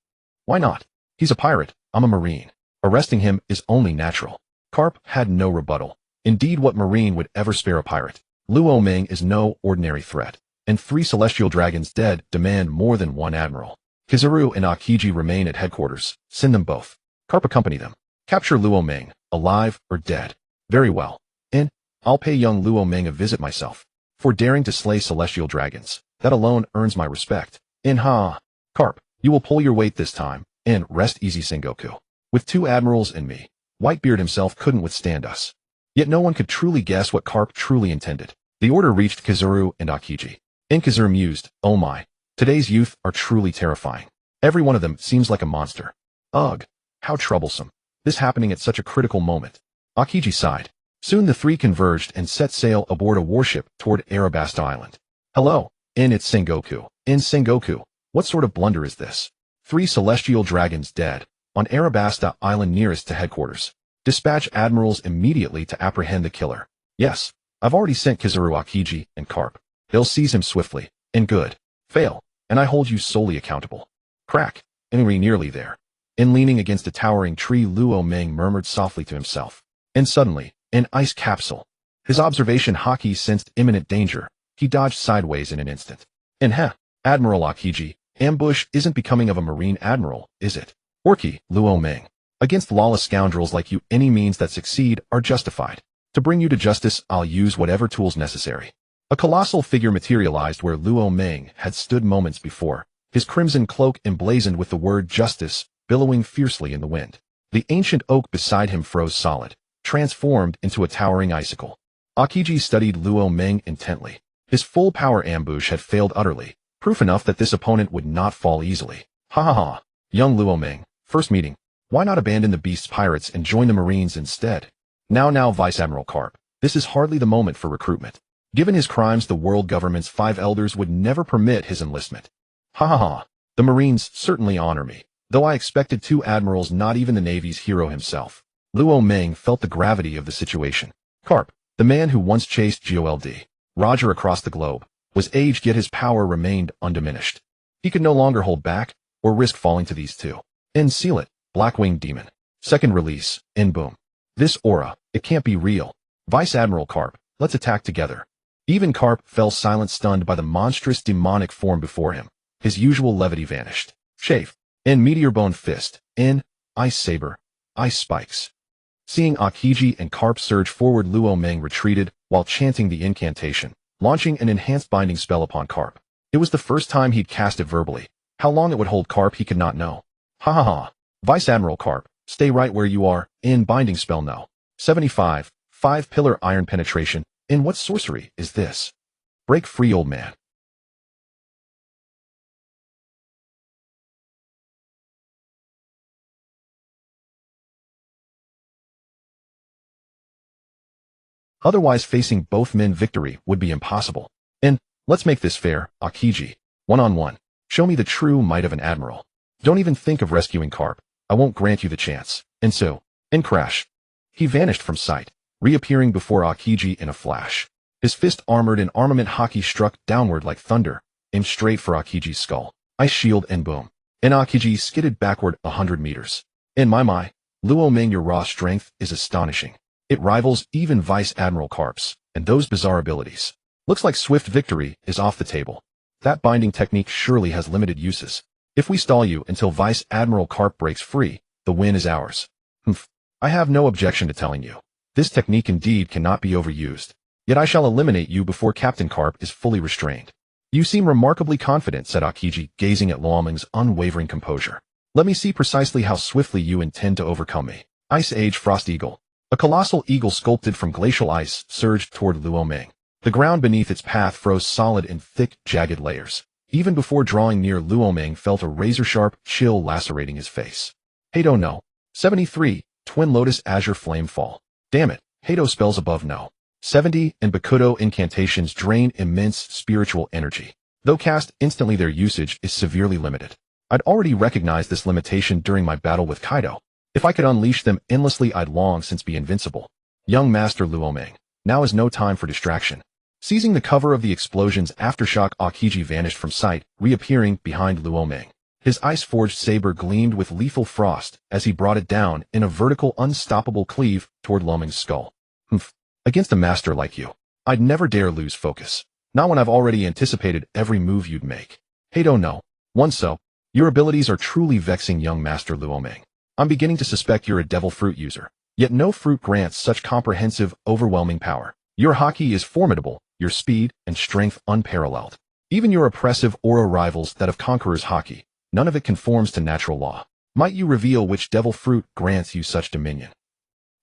Speaker 1: Why not? He's a pirate. I'm a marine. Arresting him is only natural. Carp had no rebuttal. Indeed, what marine would ever spare a pirate? Luo Meng is no ordinary threat. And 3 celestial dragons dead demand more than 1 admiral. Kizaru and Akiji remain at headquarters. Send them both. Carp, accompany them. Capture Luo Meng, alive or dead. Very well. And I'll pay young Luo Meng a visit myself. For daring to slay celestial dragons. That alone earns my respect. Carp, you will pull your weight this time. And rest easy, Sengoku. With 2 admirals and me, Whitebeard himself couldn't withstand us. Yet no one could truly guess what Carp truly intended. The order reached Kizaru and Akiji. And Kizaru mused, oh my. Today's youth are truly terrifying. Every one of them seems like a monster. Ugh. How troublesome. This happening at such a critical moment. Akiji sighed. Soon the 3 converged and set sail aboard a warship toward Arabasta Island. Hello. It's Sengoku. Sengoku. What sort of blunder is this? 3 celestial dragons dead. On Arabasta Island nearest to headquarters. Dispatch admirals immediately to apprehend the killer. Yes. I've already sent Kizaru, Akiji, and Carp. They'll seize him swiftly. And good. Fail. And I hold you solely accountable. Crack. Nearly there. Leaning against a towering tree, Luo Meng murmured softly to himself. And suddenly, an ice capsule. His observation Haki sensed imminent danger. He dodged sideways in an instant. Admiral Akiji, ambush isn't becoming of a marine admiral, is it? Orky, Luo Meng. Against lawless scoundrels like you, any means that succeed are justified. To bring you to justice, I'll use whatever tools necessary. A colossal figure materialized where Luo Meng had stood moments before, his crimson cloak emblazoned with the word justice, billowing fiercely in the wind. The ancient oak beside him froze solid, transformed into a towering icicle. Akiji studied Luo Meng intently. His full power ambush had failed utterly, proof enough that this opponent would not fall easily. Young Luo Meng, first meeting. Why not abandon the beast's pirates and join the Marines instead? Now, Vice Admiral Carp, this is hardly the moment for recruitment. Given his crimes, the world government's 5 elders would never permit his enlistment. The Marines certainly honor me. Though I expected 2 admirals, not even the Navy's hero himself. Luo Meng felt the gravity of the situation. Carp, the man who once chased Gold Roger across the globe, was aged, yet his power remained undiminished. He could no longer hold back, or risk falling to these 2. Seal it, Blackwing Demon. Second release, boom. This aura, it can't be real. Vice Admiral Carp, let's attack together. Even Carp fell silent, stunned by the monstrous demonic form before him. His usual levity vanished. Chafe. Meteor Bone Fist. Ice Saber. Ice Spikes. Seeing Akiji and Carp surge forward, Luo Meng retreated while chanting the incantation, launching an enhanced binding spell upon Carp. It was the first time he'd cast it verbally. How long it would hold Carp he could not know. Vice Admiral Carp, stay right where you are. Binding spell no. 75. 5-pillar iron penetration. What sorcery is this? Break free, old man. Otherwise, facing both men, victory would be impossible. Let's make this fair, Akiji. 1-on-1. Show me the true might of an admiral. Don't even think of rescuing Carp. I won't grant you the chance. Crash. He vanished from sight, reappearing before Akiji in a flash. His fist, armored in armament Haki, struck downward like thunder, aimed straight for Akiji's skull. Ice shield, boom. Akiji skidded backward 100 meters. My. Luo Meng, your raw strength is astonishing. It rivals even Vice Admiral Carp's, and those bizarre abilities. Looks like swift victory is off the table. That binding technique surely has limited uses. If we stall you until Vice Admiral Carp breaks free, the win is ours. I have no objection to telling you. This technique indeed cannot be overused. Yet I shall eliminate you before Captain Carp is fully restrained. You seem remarkably confident, said Akiji, gazing at Luo Meng's unwavering composure. Let me see precisely how swiftly you intend to overcome me. Ice Age Frost Eagle. A colossal eagle sculpted from glacial ice surged toward Luo Ming. The ground beneath its path froze solid in thick, jagged layers. Even before drawing near, Luo Ming felt a razor-sharp chill lacerating his face. Kaido no. 73, Twin Lotus Azure Flame Fall. Damn it, Kaido spells above no. 70 and Bakudo incantations drain immense spiritual energy. Though cast instantly, their usage is severely limited. I'd already recognized this limitation during my battle with Kaido. If I could unleash them endlessly, I'd long since be invincible. Young Master Luo Ming. Now is no time for distraction. Seizing the cover of the explosion's aftershock, Aokiji vanished from sight, reappearing behind Luo Ming. His ice-forged saber gleamed with lethal frost as he brought it down in a vertical, unstoppable cleave toward Luo Ming's skull. Humph. Against a master like you, I'd never dare lose focus. Not when I've already anticipated every move you'd make. Kaido no. One so. Your abilities are truly vexing, young Master Luo Ming. I'm beginning to suspect you're a devil fruit user. Yet no fruit grants such comprehensive, overwhelming power. Your haki is formidable, your speed and strength unparalleled. Even your oppressive aura rivals that of Conqueror's haki. None of it conforms to natural law. Might you reveal which devil fruit grants you such dominion?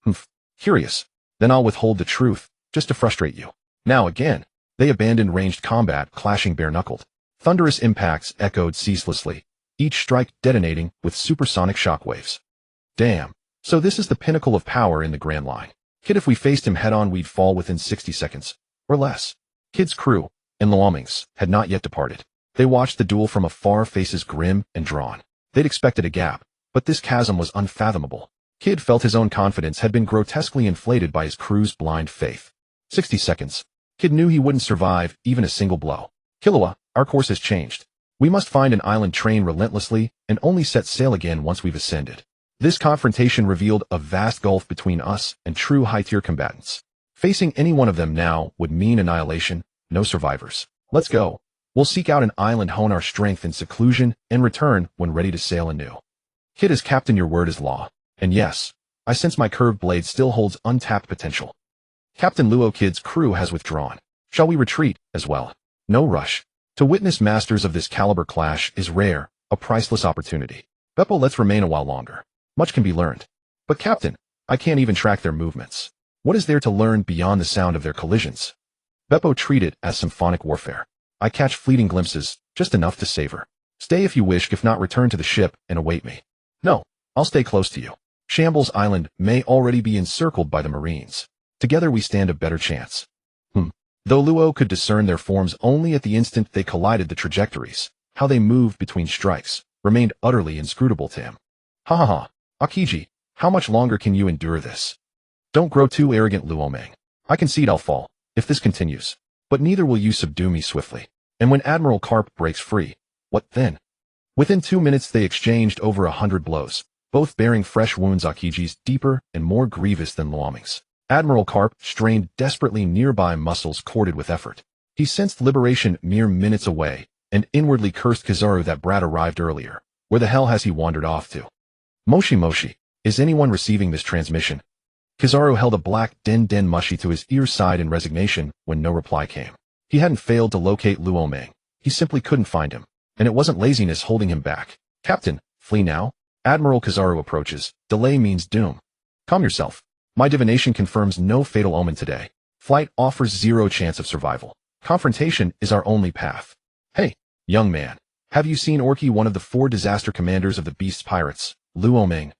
Speaker 1: Humph. Curious. Then I'll withhold the truth, just to frustrate you. Now again, they abandoned ranged combat, clashing bare-knuckled. Thunderous impacts echoed ceaselessly, each strike detonating with supersonic shockwaves. Damn. So this is the pinnacle of power in the Grand Line. Kid, if we faced him head-on, we'd fall within 60 seconds. Or less. Kid's crew, and Luo Ming's, had not yet departed. They watched the duel from afar, faces grim and drawn. They'd expected a gap, but this chasm was unfathomable. Kid felt his own confidence had been grotesquely inflated by his crew's blind faith. 60 seconds. Kid knew he wouldn't survive even a single blow. Killua, our course has changed. We must find an island, train relentlessly, and only set sail again once we've ascended. This confrontation revealed a vast gulf between us and true high-tier combatants. Facing any one of them now would mean annihilation, no survivors. Let's go. We'll seek out an island, hone our strength in seclusion, and return when ready to sail anew. Kid, as captain, your word is law. And yes, I sense my curved blade still holds untapped potential. Captain Luo, Kid's crew has withdrawn. Shall we retreat as well? No rush. To witness masters of this caliber clash is rare, a priceless opportunity. Beppo, let's remain a while longer. Much can be learned. But Captain, I can't even track their movements. What is there to learn beyond the sound of their collisions? Beppo, treat it as symphonic warfare. I catch fleeting glimpses, just enough to savor. Stay if you wish, if not, return to the ship and await me. No, I'll stay close to you. Shambles Island may already be encircled by the Marines. Together we stand a better chance. Though Luo could discern their forms only at the instant they collided, the trajectories, how they moved between strikes, remained utterly inscrutable to him. Ha ha ha. Aokiji, how much longer can you endure this? Don't grow too arrogant, Luo Ming. I concede I'll fall, if this continues. But neither will you subdue me swiftly. And when Admiral Carp breaks free, what then? Within 2 minutes they exchanged over 100 blows, both bearing fresh wounds, Aokiji's deeper and more grievous than Luo Ming's. Admiral Carp strained desperately, nearby muscles corded with effort. He sensed liberation mere minutes away, and inwardly cursed Kizaru, that brat arrived earlier. Where the hell has he wandered off to? Moshi, is anyone receiving this transmission? Kizaru held a black den mushi to his ear side in resignation when no reply came. He hadn't failed to locate Luo Ming. He simply couldn't find him. And it wasn't laziness holding him back. Captain, flee now? Admiral Kizaru approaches. Delay means doom. Calm yourself. My divination confirms no fatal omen today. Flight offers zero chance of survival. Confrontation is our only path. Hey, young man. Have you seen Orki, one of the 4 disaster commanders of the Beast's pirates, Luo Ming?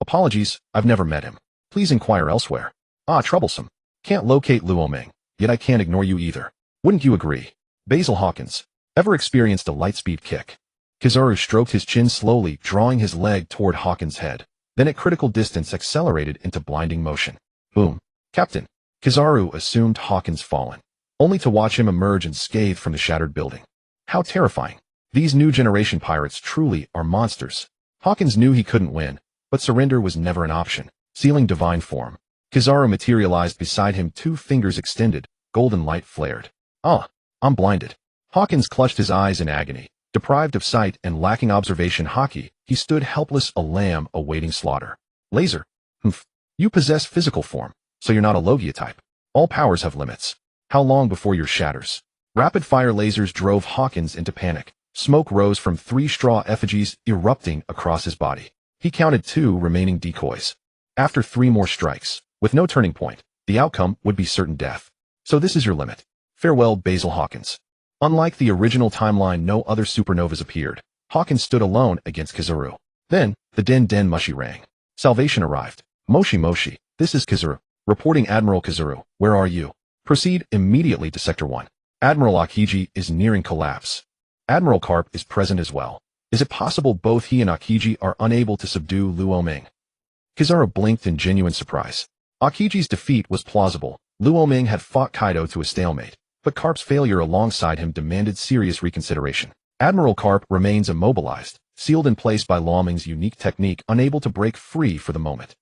Speaker 1: Apologies, I've never met him. Please inquire elsewhere. Ah, troublesome. Can't locate Luo Ming, yet I can't ignore you either. Wouldn't you agree? Basil Hawkins. Ever experienced a light-speed kick? Kizaru stroked his chin slowly, drawing his leg toward Hawkins' head. Then at critical distance accelerated into blinding motion. Boom. Captain. Kizaru assumed Hawkins fallen, only to watch him emerge unscathed from the shattered building. How terrifying. These new generation pirates truly are monsters. Hawkins knew he couldn't win, but surrender was never an option. Sealing divine form, Kizaru materialized beside him, 2 fingers extended, golden light flared. Ah, I'm blinded. Hawkins clutched his eyes in agony. Deprived of sight and lacking observation haki, he stood helpless, a lamb awaiting slaughter. Laser. Humph. You possess physical form, so you're not a Logia type. All powers have limits. How long before your shatters? Rapid-fire lasers drove Hawkins into panic. Smoke rose from 3 straw effigies erupting across his body. He counted 2 remaining decoys. After 3 more strikes, with no turning point, the outcome would be certain death. So this is your limit. Farewell, Basil Hawkins. Unlike the original timeline, no other supernovas appeared. Hawkins stood alone against Kizaru. Then, the den mushi rang. Salvation arrived. Moshi Moshi, this is Kizaru. Reporting Admiral Kizaru, where are you? Proceed immediately to Sector 1. Admiral Akiji is nearing collapse. Admiral Karp is present as well. Is it possible both he and Akiji are unable to subdue Luo Ming? Kizaru blinked in genuine surprise. Akiji's defeat was plausible. Luo Ming had fought Kaido to a stalemate, but Karp's failure alongside him demanded serious reconsideration. Admiral Karp remains immobilized, sealed in place by Luo Ming's unique technique, unable to break free for the moment.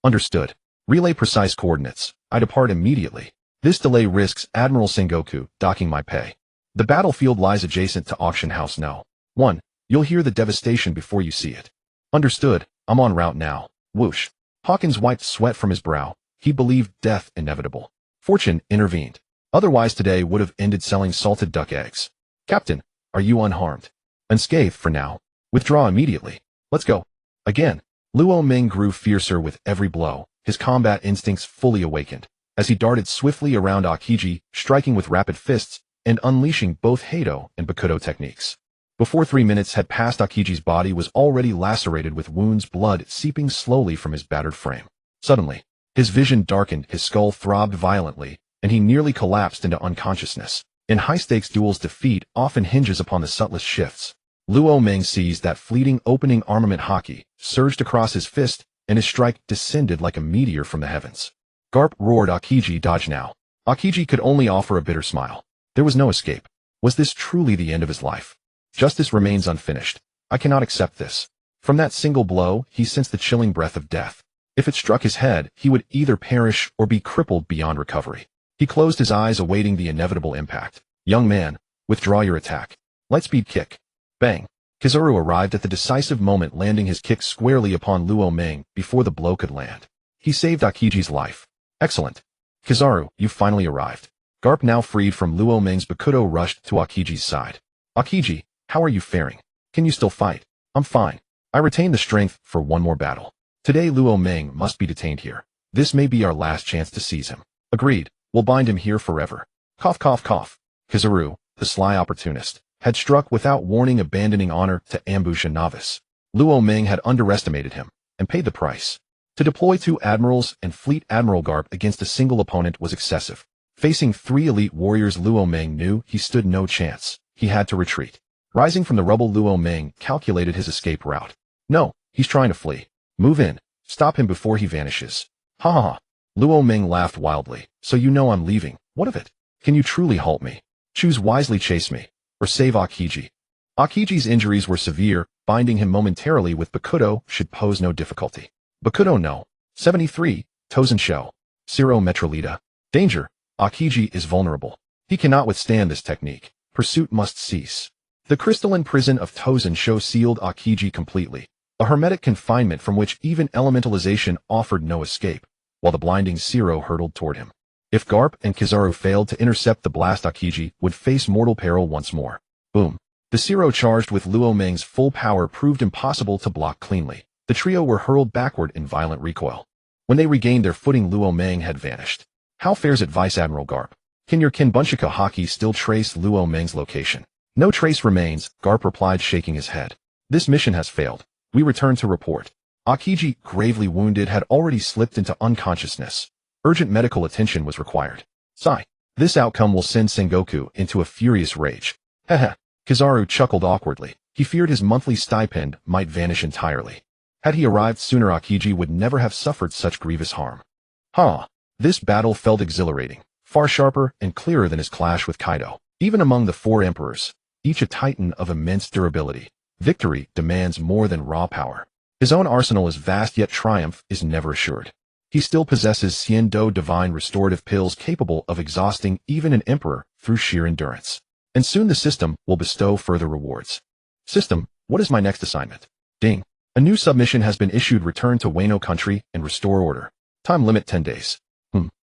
Speaker 1: Understood. Relay precise coordinates. I depart immediately. This delay risks Admiral Sengoku docking my pay. The battlefield lies adjacent to Auction House No. 1. You'll hear the devastation before you see it. Understood. I'm en route now. Whoosh. Hawkins wiped sweat from his brow. He believed death inevitable. Fortune intervened. Otherwise today would have ended selling salted duck eggs. Captain, are you unharmed? Unscathed for now. Withdraw immediately. Let's go. Again. Luo Ming grew fiercer with every blow, his combat instincts fully awakened, as he darted swiftly around Akiji, striking with rapid fists, and unleashing both Heido and Bakudo techniques. Before 3 minutes had passed, Akiji's body was already lacerated with wounds, blood seeping slowly from his battered frame. Suddenly, his vision darkened, his skull throbbed violently, and he nearly collapsed into unconsciousness. In high-stakes duels, defeat often hinges upon the subtlest shifts. Luo Ming seized that fleeting opening armament haki, surged across his fist, and his strike descended like a meteor from the heavens. Garp roared, Akiji, dodge now. Akiji could only offer a bitter smile. There was no escape. Was this truly the end of his life? Justice remains unfinished. I cannot accept this. From that single blow, he sensed the chilling breath of death. If it struck his head, he would either perish or be crippled beyond recovery. He closed his eyes, awaiting the inevitable impact. Young man, withdraw your attack. Lightspeed kick. Bang. Kizaru arrived at the decisive moment, landing his kick squarely upon Luo Ming before the blow could land. He saved Akiji's life. Excellent. Kizaru, you finally arrived. Garp, now freed from Luo Ming's Bakudo, rushed to Akiji's side. Akiji, how are you faring? Can you still fight? I'm fine. I retain the strength for one more battle. Today Luo Ming must be detained here. This may be our last chance to seize him. Agreed. We'll bind him here forever. Cough, cough, cough. Kizaru, the sly opportunist, had struck without warning, abandoning honor to ambush a novice. Luo Ming had underestimated him and paid the price. To deploy 2 admirals and Fleet Admiral Garp against a single opponent was excessive. Facing 3 elite warriors, Luo Ming knew he stood no chance. He had to retreat. Rising from the rubble, Luo Ming calculated his escape route. No, he's trying to flee. Move in. Stop him before he vanishes. Ha ha ha. Luo Ming laughed wildly. So you know I'm leaving. What of it? Can you truly halt me? Choose wisely, chase me, or save Akiji. Akiji's injuries were severe. Binding him momentarily with Bakudo should pose no difficulty. Bakudo no. 73, Tozen Show. Ciro Metrolita. Danger. Akiji is vulnerable. He cannot withstand this technique. Pursuit must cease. The crystalline prison of Tozen Show sealed Akiji completely. A hermetic confinement from which even elementalization offered no escape, while the blinding Ciro hurtled toward him. If Garp and Kizaru failed to intercept the blast, Akiji would face mortal peril once more. Boom. The Ciro, charged with Luo Ming's full power, proved impossible to block cleanly. The trio were hurled backward in violent recoil. When they regained their footing, Luo Ming had vanished. How fares it, Vice Admiral Garp? Can your Kinbunshika haki still trace Luo Ming's location? No trace remains, Garp replied, shaking his head. This mission has failed. We return to report. Akiji, gravely wounded, had already slipped into unconsciousness. Urgent medical attention was required. Sigh. This outcome will send Sengoku into a furious rage. Heh. Kizaru chuckled awkwardly. He feared his monthly stipend might vanish entirely. Had he arrived sooner, Akiji would never have suffered such grievous harm. This battle felt exhilarating, far sharper and clearer than his clash with Kaido. Even among the 4 emperors, each a titan of immense durability, victory demands more than raw power. His own arsenal is vast, yet triumph is never assured. He still possesses Xiando divine restorative pills capable of exhausting even an emperor through sheer endurance. And soon the system will bestow further rewards. System, what is my next assignment? Ding. A new submission has been issued. Return to Wano Country and restore order. Time limit 10 days.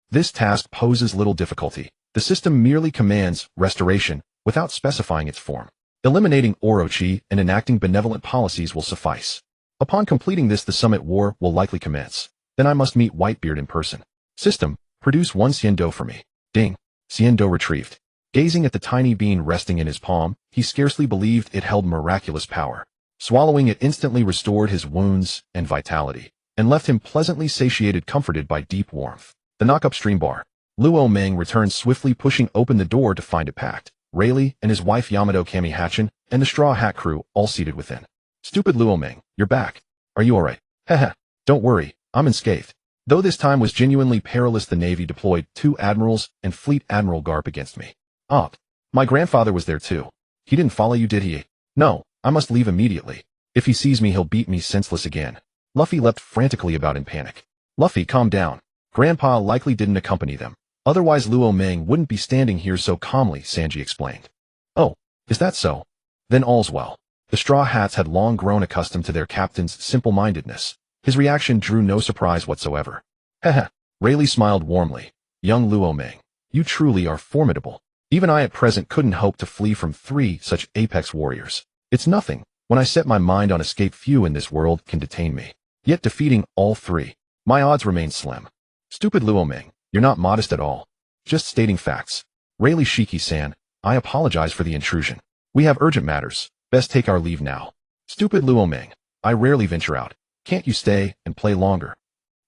Speaker 1: This task poses little difficulty. The system merely commands restoration without specifying its form. Eliminating Orochi and enacting benevolent policies will suffice. Upon completing this, the summit war will likely commence. Then I must meet Whitebeard in person. System, produce 1 Xiando for me. Ding. Xiando retrieved. Gazing at the tiny bean resting in his palm, he scarcely believed it held miraculous power. Swallowing it instantly restored his wounds and vitality, and left him pleasantly satiated, comforted by deep warmth. The knock-up stream bar. Luo Meng returned swiftly, pushing open the door to find it packed. Rayleigh and his wife Yamato Kamihachin and the Straw Hat crew all seated within. Stupid Luo Meng, you're back. Are you alright? Heh. Don't worry, I'm unscathed. Though this time was genuinely perilous, the Navy deployed 2 admirals and Fleet Admiral Garp against me. My grandfather was there too. He didn't follow you, did he? No, I must leave immediately. If he sees me, he'll beat me senseless again. Luffy leapt frantically about in panic. Luffy, calm down. Grandpa likely didn't accompany them. Otherwise Luo Meng wouldn't be standing here so calmly, Sanji explained. Oh, is that so? Then all's well. The Straw Hats had long grown accustomed to their captain's simple-mindedness. His reaction drew no surprise whatsoever. Heh. Rayleigh smiled warmly. Young Luo Meng, you truly are formidable. Even I at present couldn't hope to flee from 3 such apex warriors. It's nothing. When I set my mind on escape, few in this world can detain me. Yet defeating all 3, my odds remain slim. Stupid Luo Meng, you're not modest at all. Just stating facts. Rayleigh, Shiki-san, I apologize for the intrusion. We have urgent matters. Best take our leave now. Stupid Luo Meng, I rarely venture out. Can't you stay and play longer?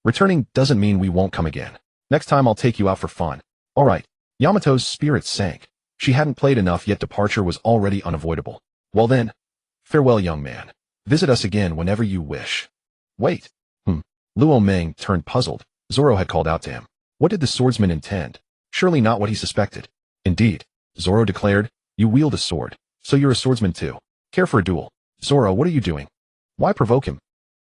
Speaker 1: Returning doesn't mean we won't come again. Next time I'll take you out for fun. Alright. Yamato's spirits sank. She hadn't played enough, yet departure was already unavoidable. Well then, farewell, young man. Visit us again whenever you wish. Wait. Luo Meng turned puzzled. Zoro had called out to him. What did the swordsman intend? Surely not what he suspected. Indeed, Zoro declared, you wield a sword, so you're a swordsman too. Care for a duel? Zoro, what are you doing? Why provoke him?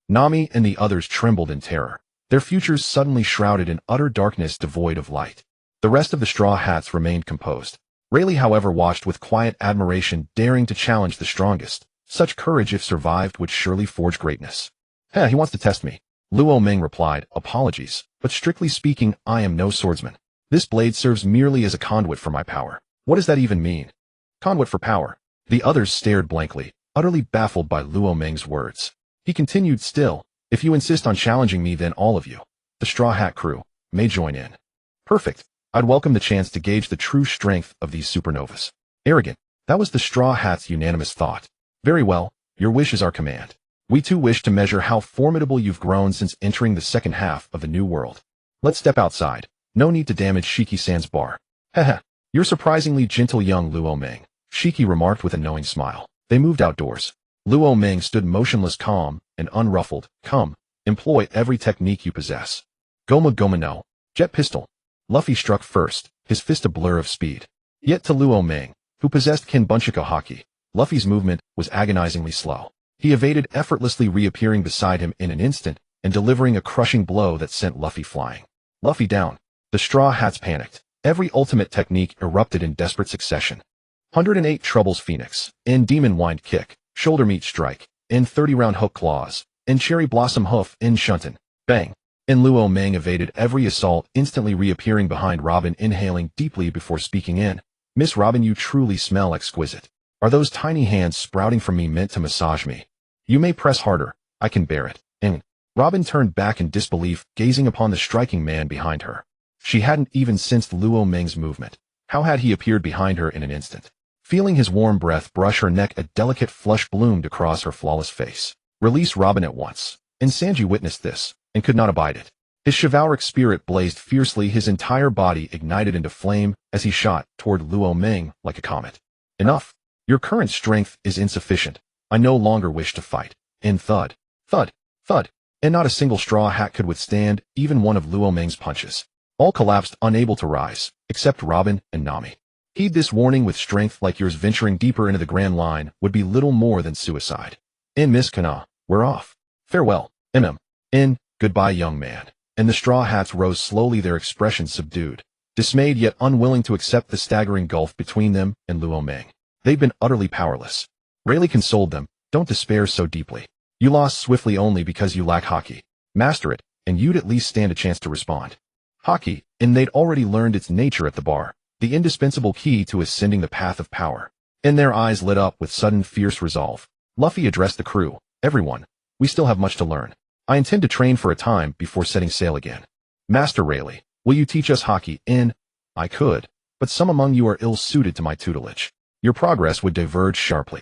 Speaker 1: Nami and the others trembled in terror. Their futures suddenly shrouded in utter darkness devoid of light. The rest of the Straw Hats remained composed. Rayleigh, however, watched with quiet admiration, daring to challenge the strongest. Such courage, if survived, would surely forge greatness. He wants to test me. Luo Meng replied, apologies, but strictly speaking, I am no swordsman. This blade serves merely as a conduit for my power. What does that even mean? Conduit for power. The others stared blankly, utterly baffled by Luo Meng's words. He continued, still, if you insist on challenging me, then all of you, the Straw Hat crew, may join in. Perfect. I'd welcome the chance to gauge the true strength of these supernovas. Arrogant. That was the Straw Hats' unanimous thought. Very well, your wish is our command. We too wish to measure how formidable you've grown since entering the second half of the new world. Let's step outside. No need to damage Shiki-san's bar. Heh. You're surprisingly gentle, young Luo Meng, Shiki remarked with a knowing smile. They moved outdoors. Luo Meng stood motionless, calm, and unruffled. Come, employ every technique you possess. Goma Goma no. Jet pistol. Luffy struck first, his fist a blur of speed. Yet to Luo Meng, who possessed Kenbunchiko Haki, Luffy's movement was agonizingly slow. He evaded, effortlessly reappearing beside him in an instant and delivering a crushing blow that sent Luffy flying. Luffy down. The Straw Hats panicked. Every ultimate technique erupted in desperate succession. 108 Troubles Phoenix, and Demon Wind Kick, Shoulder Meat Strike, and 30-round Hook Claws, and Cherry Blossom Hoof, and Shunten. Bang. And Luo Meng evaded every assault, instantly reappearing behind Robin, inhaling deeply before speaking in. Miss Robin, you truly smell exquisite. Are those tiny hands sprouting from me meant to massage me? You may press harder. I can bear it. And Robin turned back in disbelief, gazing upon the striking man behind her. She hadn't even sensed Luo Meng's movement. How had he appeared behind her in an instant? Feeling his warm breath brush her neck, a delicate flush bloomed across her flawless face. Release Robin at once. And Sanji witnessed this, and could not abide it. His chivalric spirit blazed fiercely, his entire body ignited into flame as he shot toward Luo Meng like a comet. Enough. Your current strength is insufficient. I no longer wish to fight. And thud, thud, thud. And not a single Straw Hat could withstand even one of Luo Meng's punches. All collapsed, unable to rise, except Robin and Nami. Heed this warning. With strength like yours, venturing deeper into the Grand Line would be little more than suicide. And Miss Kana, we're off. Farewell. And goodbye, young man. And the Straw Hats rose slowly, their expressions subdued, dismayed yet unwilling to accept the staggering gulf between them and Luo Meng. They'd been utterly powerless. Rayleigh consoled them. Don't despair so deeply. You lost swiftly only because you lack Haki. Master it, and you'd at least stand a chance to respond. Haki, and they'd already learned its nature at the bar, the indispensable key to ascending the path of power. And their eyes lit up with sudden fierce resolve. Luffy addressed the crew. Everyone, we still have much to learn. I intend to train for a time before setting sail again. Master Rayleigh, will you teach us hockey? I could, but some among you are ill-suited to my tutelage. Your progress would diverge sharply.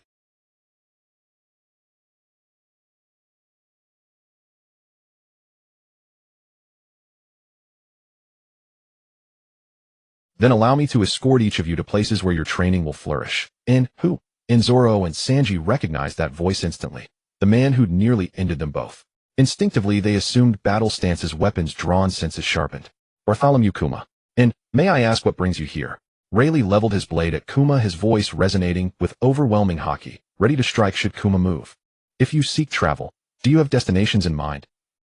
Speaker 1: Then allow me to escort each of you to places where your training will flourish. Who? Zoro and Sanji recognized that voice instantly. The man who'd nearly ended them both. Instinctively, they assumed battle stances, weapons drawn, senses sharpened. Bartholomew Kuma. May I ask what brings you here? Rayleigh leveled his blade at Kuma, his voice resonating with overwhelming haki, ready to strike should Kuma move. If you seek travel, do you have destinations in mind?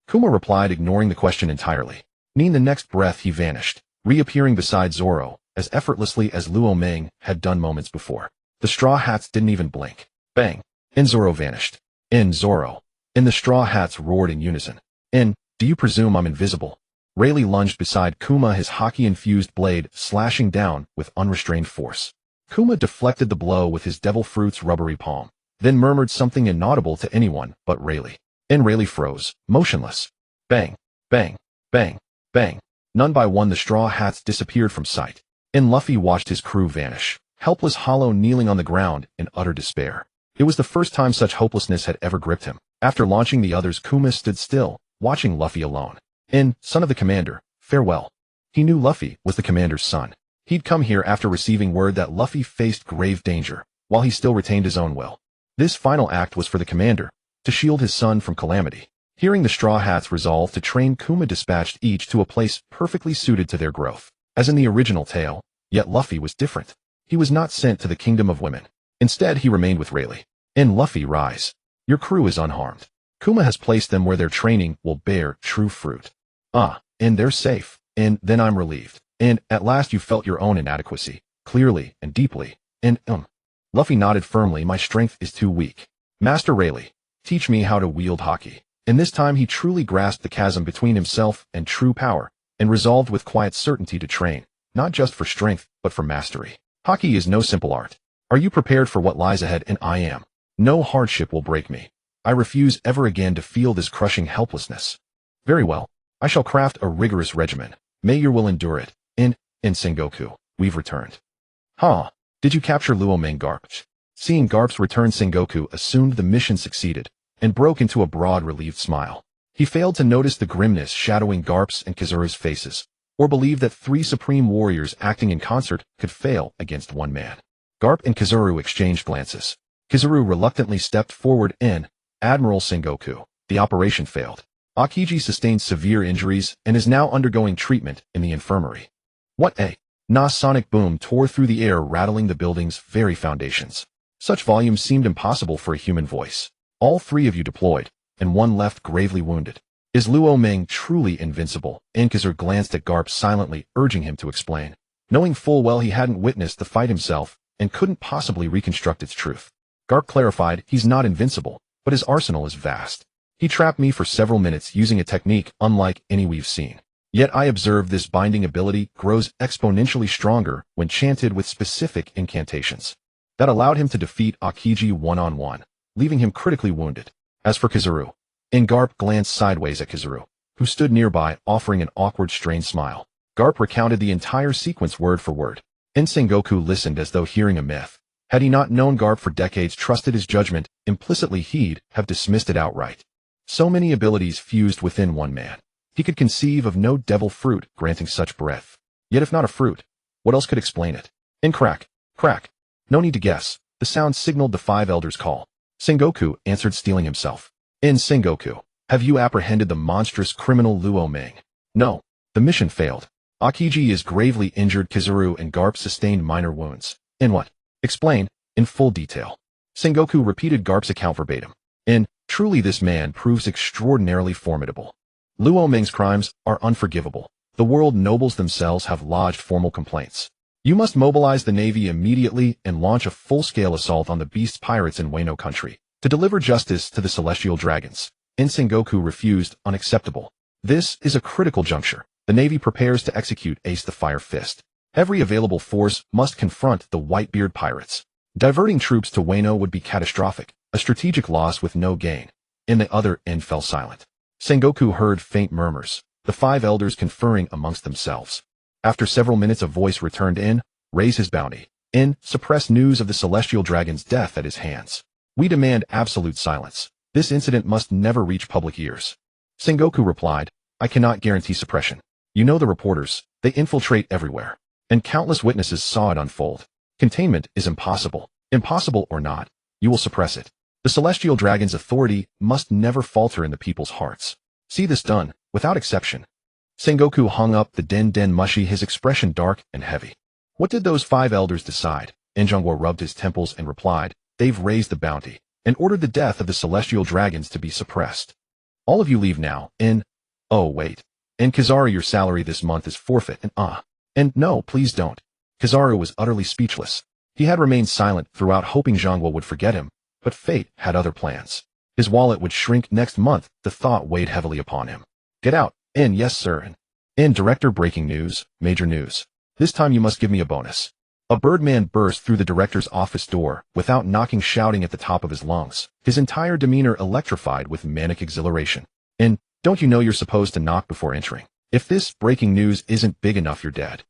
Speaker 1: Kuma replied, ignoring the question entirely. The next breath he vanished, reappearing beside Zoro, as effortlessly as Luo Ming had done moments before. The Straw Hats didn't even blink. Bang! Zoro vanished. Zoro. The Straw Hats roared in unison. Do you presume I'm invisible? Rayleigh lunged beside Kuma, his hockey-infused blade slashing down with unrestrained force. Kuma deflected the blow with his devil fruit's rubbery palm, then murmured something inaudible to anyone but Rayleigh. Rayleigh froze, motionless. Bang! Bang! Bang! Bang! None by one the Straw Hats disappeared from sight. Luffy watched his crew vanish, helpless, hollow, kneeling on the ground in utter despair. It was the first time such hopelessness had ever gripped him. After launching the others, Kuma stood still, watching Luffy alone. Son of the commander, farewell. He knew Luffy was the commander's son. He'd come here after receiving word that Luffy faced grave danger, while he still retained his own will. This final act was for the commander, to shield his son from calamity. Hearing the Straw Hats resolve to train, Kuma dispatched each to a place perfectly suited to their growth. As in the original tale, yet Luffy was different. He was not sent to the kingdom of women. Instead, he remained with Rayleigh. Luffy, rise. Your crew is unharmed. Kuma has placed them where their training will bear true fruit. They're safe. Then I'm relieved. At last you felt your own inadequacy, clearly and deeply. Luffy nodded firmly. My strength is too weak. Master Rayleigh, teach me how to wield hockey. This time he truly grasped the chasm between himself and true power, and resolved with quiet certainty to train, not just for strength, but for mastery. Hockey is no simple art. Are you prepared for what lies ahead? I am. No hardship will break me. I refuse ever again to feel this crushing helplessness. Very well. I shall craft a rigorous regimen. May your will endure it. In Sengoku, we've returned. Did you capture Luo Ming? Garp? Seeing Garp's return, Sengoku assumed the mission succeeded, and broke into a broad, relieved smile. He failed to notice the grimness shadowing Garp's and Kizaru's faces, or believe that three supreme warriors acting in concert could fail against one man. Garp and Kizaru exchanged glances. Kizaru reluctantly stepped forward. Admiral Sengoku, the operation failed. Aokiji sustained severe injuries and is now undergoing treatment in the infirmary. What a sonic boom tore through the air, rattling the building's very foundations. Such volume seemed impossible for a human voice. All three of you deployed, and one left gravely wounded. Is Luo Ming truly invincible? Kizaru glanced at Garp silently, urging him to explain, knowing full well he hadn't witnessed the fight himself and couldn't possibly reconstruct its truth. Garp clarified, he's not invincible, but his arsenal is vast. He trapped me for several minutes using a technique unlike any we've seen. Yet I observed this binding ability grows exponentially stronger when chanted with specific incantations. That allowed him to defeat Aokiji one-on-one, leaving him critically wounded. As for Kizaru, Garp glanced sideways at Kizaru, who stood nearby, offering an awkward, strained smile. Garp recounted the entire sequence word for word. Sengoku listened as though hearing a myth. Had he not known Garp for decades, trusted his judgment, implicitly he'd have dismissed it outright. So many abilities fused within one man. He could conceive of no devil fruit granting such breadth. Yet if not a fruit, what else could explain it? Crack, crack. No need to guess. The sound signaled the five elders' call. Sengoku answered, steeling himself. Sengoku, have you apprehended the monstrous criminal Luo Ming? No. The mission failed. Aokiji is gravely injured. Kizaru and Garp sustained minor wounds. What? Explain, in full detail. Sengoku repeated Garp's account verbatim. Truly this man proves extraordinarily formidable. Luo Ming's crimes are unforgivable. The world nobles themselves have lodged formal complaints. You must mobilize the navy immediately and launch a full-scale assault on the beast pirates in Wano Country to deliver justice to the celestial dragons. Sengoku refused, unacceptable. This is a critical juncture. The navy prepares to execute Ace the Fire Fist. Every available force must confront the Whitebeard pirates. Diverting troops to Wano would be catastrophic, a strategic loss with no gain. In the other end fell silent. Sengoku heard faint murmurs, the 5 elders conferring amongst themselves. After several minutes a voice returned in, raise his bounty. In, suppress news of the celestial dragon's death at his hands. We demand absolute silence. This incident must never reach public ears. Sengoku replied, I cannot guarantee suppression. You know the reporters, they infiltrate everywhere. And countless witnesses saw it unfold. Containment is impossible. Impossible or not, you will suppress it. The celestial dragon's authority must never falter in the people's hearts. See this done, without exception. Sengoku hung up the den mushi, his expression dark and heavy. What did those 5 elders decide? Njongwo rubbed his temples and replied, they've raised the bounty, and ordered the death of the celestial dragons to be suppressed. All of you leave now, oh wait. In Kizaru your salary this month is forfeit and no, please don't. Kizaru was utterly speechless. He had remained silent throughout, hoping Njongwo would forget him, but fate had other plans. His wallet would shrink next month, the thought weighed heavily upon him. Get out, yes sir, director, breaking news, major news. This time you must give me a bonus. A birdman burst through the director's office door, without knocking, shouting at the top of his lungs, his entire demeanor electrified with manic exhilaration. Don't you know you're supposed to knock before entering? If this breaking news isn't big enough, you're dead.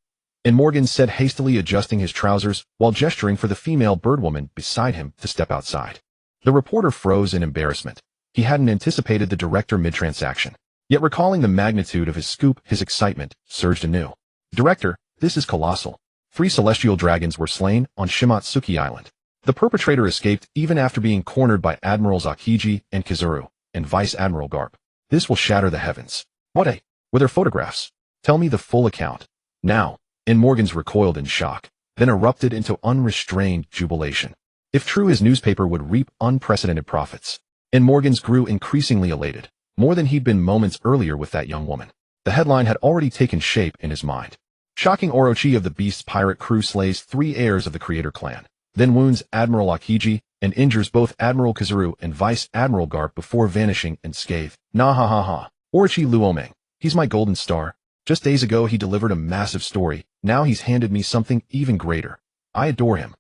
Speaker 1: Morgan said, hastily adjusting his trousers while gesturing for the female birdwoman beside him to step outside. The reporter froze in embarrassment. He hadn't anticipated the director mid-transaction. Yet recalling the magnitude of his scoop, his excitement surged anew. Director, this is colossal. 3 celestial dragons were slain on Shimatsuki Island. The perpetrator escaped even after being cornered by Admirals Akiji and Kizaru and Vice Admiral Garp. This will shatter the heavens. Were there photographs? Tell me the full account. Now. Morgans recoiled in shock, then erupted into unrestrained jubilation. If true, his newspaper would reap unprecedented profits. Morgans grew increasingly elated, more than he'd been moments earlier with that young woman. The headline had already taken shape in his mind. Shocking Orochi of the Beast's pirate crew slays 3 heirs of the Creator clan, then wounds Admiral Akiji and injures both Admiral Kizaru and Vice Admiral Garp before vanishing unscathed. Nah ha ha ha. Orochi Luoming. He's my golden star. Just days ago he delivered a massive story, now he's handed me something even greater. I adore him.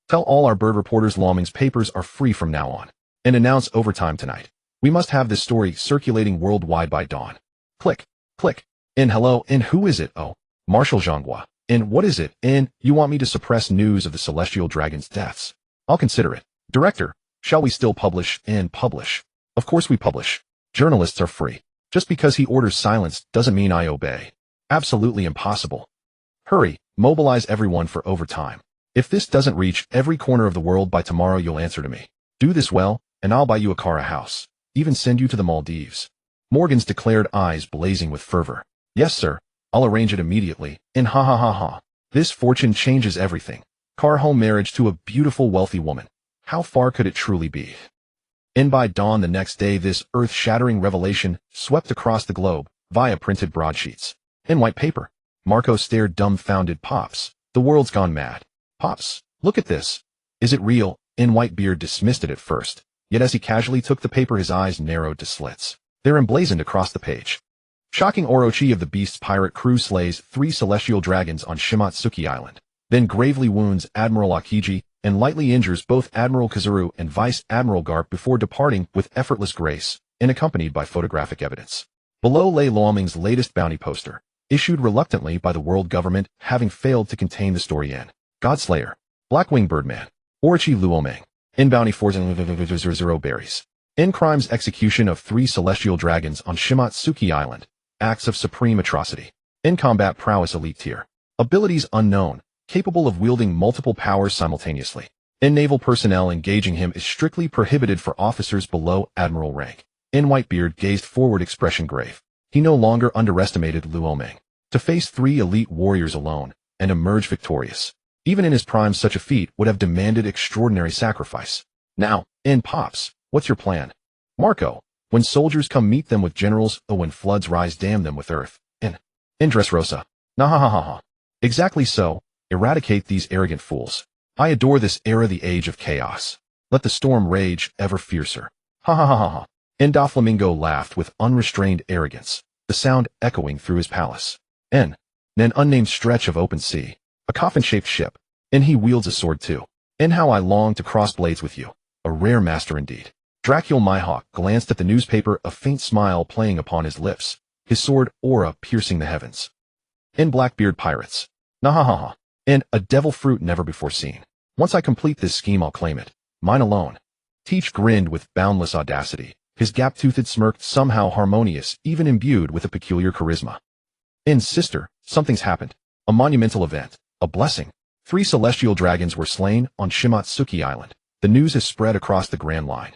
Speaker 1: Tell all our bird reporters Luoming's papers are free from now on. And announce overtime tonight. We must have this story circulating worldwide by dawn. Click. Click. Hello, who is it? Oh, Marshal Zhonghua. What is it? You want me to suppress news of the celestial dragon's deaths? I'll consider it. Director, shall we still publish? Publish. Of course we publish. Journalists are free. Just because he orders silence doesn't mean I obey. Absolutely impossible. Hurry, mobilize everyone for overtime. If this doesn't reach every corner of the world by tomorrow, you'll answer to me. Do this well, and I'll buy you a car, a house, even send you to the Maldives. Morgan's declared, eyes blazing with fervor. Yes, sir, I'll arrange it immediately. Ha ha ha ha. This fortune changes everything. Car, home, marriage to a beautiful, wealthy woman. How far could it truly be? By dawn the next day, this earth-shattering revelation swept across the globe via printed broadsheets. In white paper, Marco stared dumbfounded. Pops, the world's gone mad. Pops, look at this. Is it real? Whitebeard dismissed it at first, yet as he casually took the paper his eyes narrowed to slits. They're emblazoned across the page. Shocking Orochi of the Beast's pirate crew slays 3 celestial dragons on Shimatsuki Island, then gravely wounds Admiral Akiji and lightly injures both Admiral Kizaru and Vice Admiral Garp before departing with effortless grace, and accompanied by photographic evidence. Below lay Luoming's latest bounty poster, issued reluctantly by the world government, having failed to contain the story in Godslayer, Blackwing Birdman, Orochi Luoming, bounty for 0 berries. Crimes, execution of 3 celestial dragons on Shimatsuki Island, acts of supreme atrocity. Combat prowess, elite tier. Abilities unknown, capable of wielding multiple powers simultaneously. Naval personnel engaging him is strictly prohibited for officers below admiral rank. Whitebeard gazed forward, expression grave. He no longer underestimated Luoming. To face 3 elite warriors alone and emerge victorious, even in his prime, such a feat would have demanded extraordinary sacrifice. Now, Pops, what's your plan? Marco, when soldiers come, meet them with generals, when floods rise, dam them with earth. Dressrosa. Nah ha ha ha ha. Exactly so. Eradicate these arrogant fools. I adore this era, the age of chaos. Let the storm rage ever fiercer. Ha ha ha ha ha. Doflamingo laughed with unrestrained arrogance, the sound echoing through his palace. An unnamed stretch of open sea, a coffin-shaped ship, he wields a sword too. And how I long to cross blades with you. A rare master indeed. Dracul Mihawk glanced at the newspaper, a faint smile playing upon his lips, his sword aura piercing the heavens. In Blackbeard Pirates. Nahahaha. And a devil fruit never before seen. Once I complete this scheme, I'll claim it. Mine alone. Teach grinned with boundless audacity, his gap-toothed smirk somehow harmonious, even imbued with a peculiar charisma. In Sister, something's happened. A monumental event. A blessing. 3 celestial dragons were slain on Shimatsuki Island. The news has spread across the Grand Line.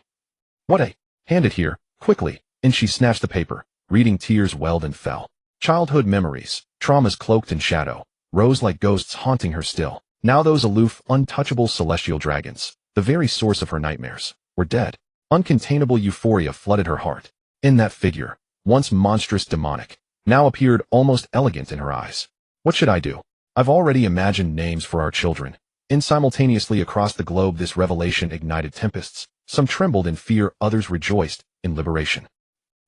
Speaker 1: What a... Hand it here, quickly, and she snatched the paper. Reading, tears welled and fell. Childhood memories, traumas cloaked in shadow, rose like ghosts haunting her still. Now those aloof, untouchable celestial dragons, the very source of her nightmares, were dead. Uncontainable euphoria flooded her heart. In that figure, once monstrous demonic, now appeared almost elegant in her eyes. What should I do? I've already imagined names for our children. And simultaneously across the globe this revelation ignited tempests. Some trembled in fear, others rejoiced in liberation.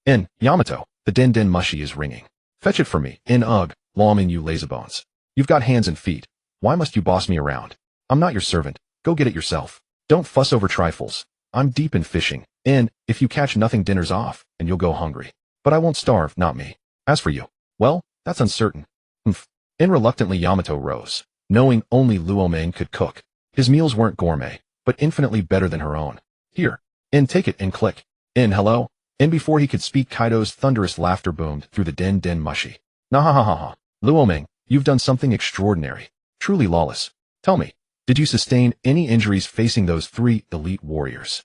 Speaker 1: In Yamato, the den mushi is ringing. Fetch it for me. In ugh, lawman you lazybones. You've got hands and feet. Why must you boss me around? I'm not your servant. Go get it yourself. Don't fuss over trifles. I'm deep in fishing. And if you catch nothing, dinner's off, and you'll go hungry. But I won't starve, not me. As for you, well, that's uncertain. Humph. In reluctantly Yamato rose, knowing only Luoming could cook. His meals weren't gourmet, but infinitely better than her own. Here. In, take it, and click. In, hello. And before he could speak, Kaido's thunderous laughter boomed through the den mushi. Nahahaha. Luoming, you've done something extraordinary. Truly lawless. Tell me, did you sustain any injuries facing those 3 elite warriors?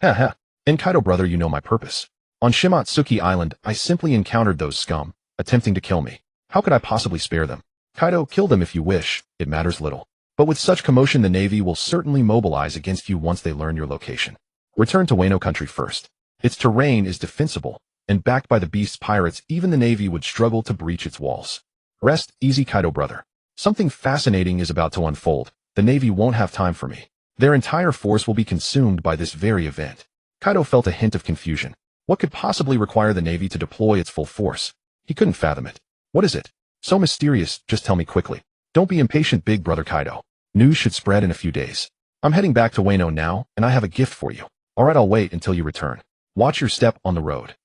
Speaker 1: Ha ha. And Kaido brother, you know my purpose. On Shimatsuki Island, I simply encountered those scum, attempting to kill me. How could I possibly spare them? Kaido, kill them if you wish, it matters little. But with such commotion the Navy will certainly mobilize against you once they learn your location. Return to Wano Country first. Its terrain is defensible, and backed by the beast's pirates even the Navy would struggle to breach its walls. Rest easy, Kaido brother. Something fascinating is about to unfold. The Navy won't have time for me. Their entire force will be consumed by this very event. Kaido felt a hint of confusion. What could possibly require the Navy to deploy its full force? He couldn't fathom it. What is it? So mysterious, just tell me quickly. Don't be impatient, big brother Kaido. News should spread in a few days. I'm heading back to Wano now, and I have a gift for you. Alright, I'll wait until you return. Watch your step on the road.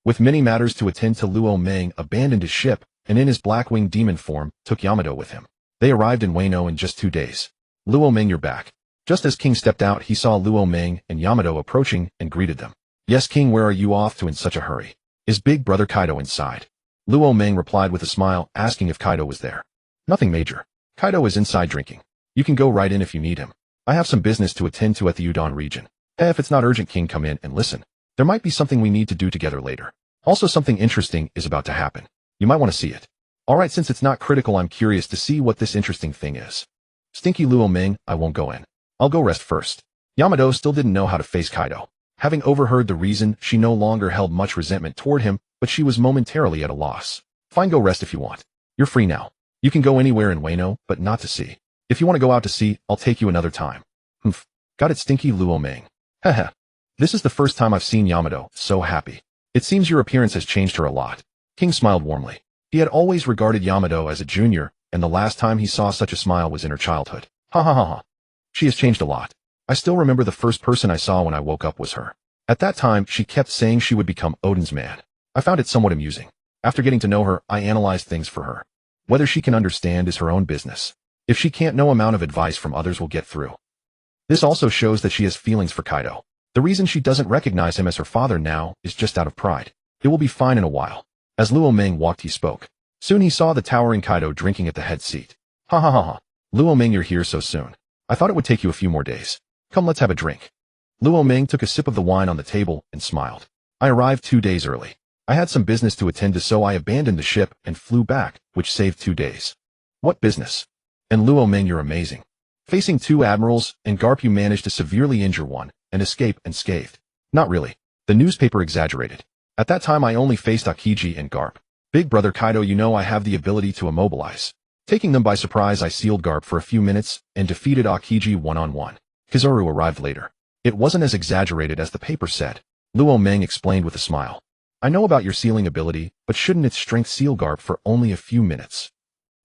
Speaker 1: With many matters to attend to, Luoming abandoned his ship, and in his black-winged demon form, took Yamato with him. They arrived in Wano in just 2 days. Luoming, you're back. Just as King stepped out, he saw Luoming and Yamato approaching and greeted them. Yes, King, where are you off to in such a hurry? Is big brother Kaido inside? Luoming replied with a smile, asking if Kaido was there. Nothing major. Kaido is inside drinking. You can go right in if you need him. I have some business to attend to at the Udon region. If it's not urgent, King, come in and listen. There might be something we need to do together later. Also, something interesting is about to happen. You might want to see it. Alright, since it's not critical, I'm curious to see what this interesting thing is. Stinky Luoming, I won't go in. I'll go rest first. Yamato still didn't know how to face Kaido. Having overheard the reason, she no longer held much resentment toward him, but she was momentarily at a loss. Fine, go rest if you want. You're free now. You can go anywhere in Wano, but not to sea. If you want to go out to sea, I'll take you another time. Humph. Got it, Stinky Luoming. Haha. This is the first time I've seen Yamato so happy. It seems your appearance has changed her a lot. King smiled warmly. He had always regarded Yamato as a junior, and the last time he saw such a smile was in her childhood. Ha ha ha ha. She has changed a lot. I still remember the first person I saw when I woke up was her. At that time, she kept saying she would become Odin's man. I found it somewhat amusing. After getting to know her, I analyzed things for her. Whether she can understand is her own business. If she can't, no amount of advice from others will get through. This also shows that she has feelings for Kaido. The reason she doesn't recognize him as her father now is just out of pride. It will be fine in a while. As Luoming walked, he spoke. Soon he saw the towering Kaido drinking at the head seat. Ha ha ha ha. Luoming, you're here so soon. I thought it would take you a few more days. Come, let's have a drink. Luoming took a sip of the wine on the table and smiled. I arrived 2 days early. I had some business to attend to, so I abandoned the ship and flew back, which saved 2 days. What business? And Luoming, you're amazing. Facing 2 admirals, and Garp, you managed to severely injure one, and escape unscathed. Not really. The newspaper exaggerated. At that time I only faced Akiji and Garp. Big brother Kaido, you know I have the ability to immobilize. Taking them by surprise, I sealed Garp for a few minutes and defeated Akiji one-on-one. Kizaru arrived later. It wasn't as exaggerated as the paper said. Luoming explained with a smile. I know about your sealing ability, but shouldn't its strength seal Garp for only a few minutes?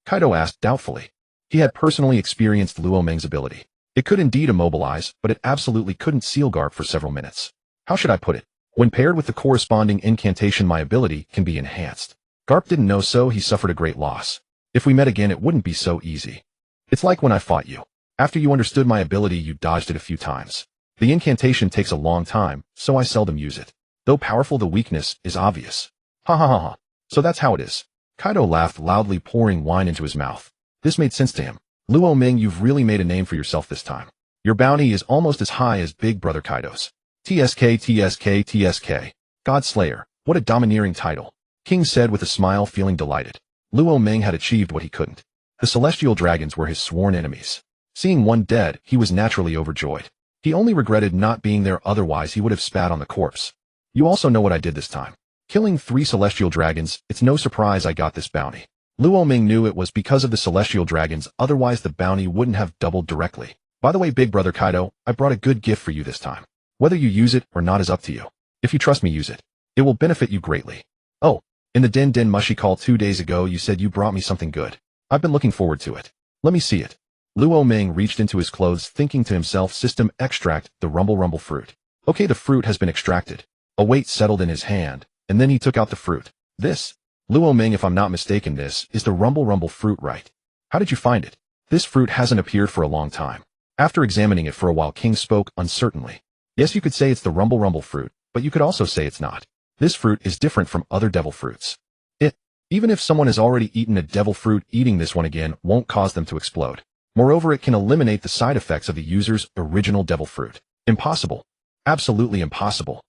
Speaker 1: Kaido asked doubtfully. He had personally experienced Luoming's ability. It could indeed immobilize, but it absolutely couldn't seal Garp for several minutes. How should I put it? When paired with the corresponding incantation, my ability can be enhanced. Garp didn't know, so he suffered a great loss. If we met again, it wouldn't be so easy. It's like when I fought you. After you understood my ability, you dodged it a few times. The incantation takes a long time, so I seldom use it. Though powerful, the weakness is obvious. Ha ha ha ha. So that's how it is. Kaido laughed loudly, pouring wine into his mouth. This made sense to him. Luo Ming, you've really made a name for yourself this time. Your bounty is almost as high as Big Brother Kaido's. TSK, TSK, TSK. God Slayer. What a domineering title. King said with a smile, feeling delighted. Luo Ming had achieved what he couldn't. The celestial dragons were his sworn enemies. Seeing one dead, he was naturally overjoyed. He only regretted not being there, otherwise he would have spat on the corpse. You also know what I did this time. Killing 3 celestial dragons, it's no surprise I got this bounty. Luo Ming knew it was because of the celestial dragons, otherwise the bounty wouldn't have doubled directly. By the way, Big Brother Kaido, I brought a good gift for you this time. Whether you use it or not is up to you. If you trust me, use it. It will benefit you greatly. Oh, in the Den Mushi call 2 days ago, you said you brought me something good. I've been looking forward to it. Let me see it. Luo Ming reached into his clothes, thinking to himself, system extract the rumble fruit. Okay, the fruit has been extracted. A weight settled in his hand, and then he took out the fruit. This, Luo Ming, if I'm not mistaken, this is the rumble fruit, right? How did you find it? This fruit hasn't appeared for a long time. After examining it for a while, King spoke uncertainly. Yes, you could say it's the rumble fruit, but you could also say it's not. This fruit is different from other devil fruits. Even if someone has already eaten a devil fruit, eating this one again won't cause them to explode. Moreover, it can eliminate the side effects of the user's original devil fruit. Impossible. Absolutely impossible.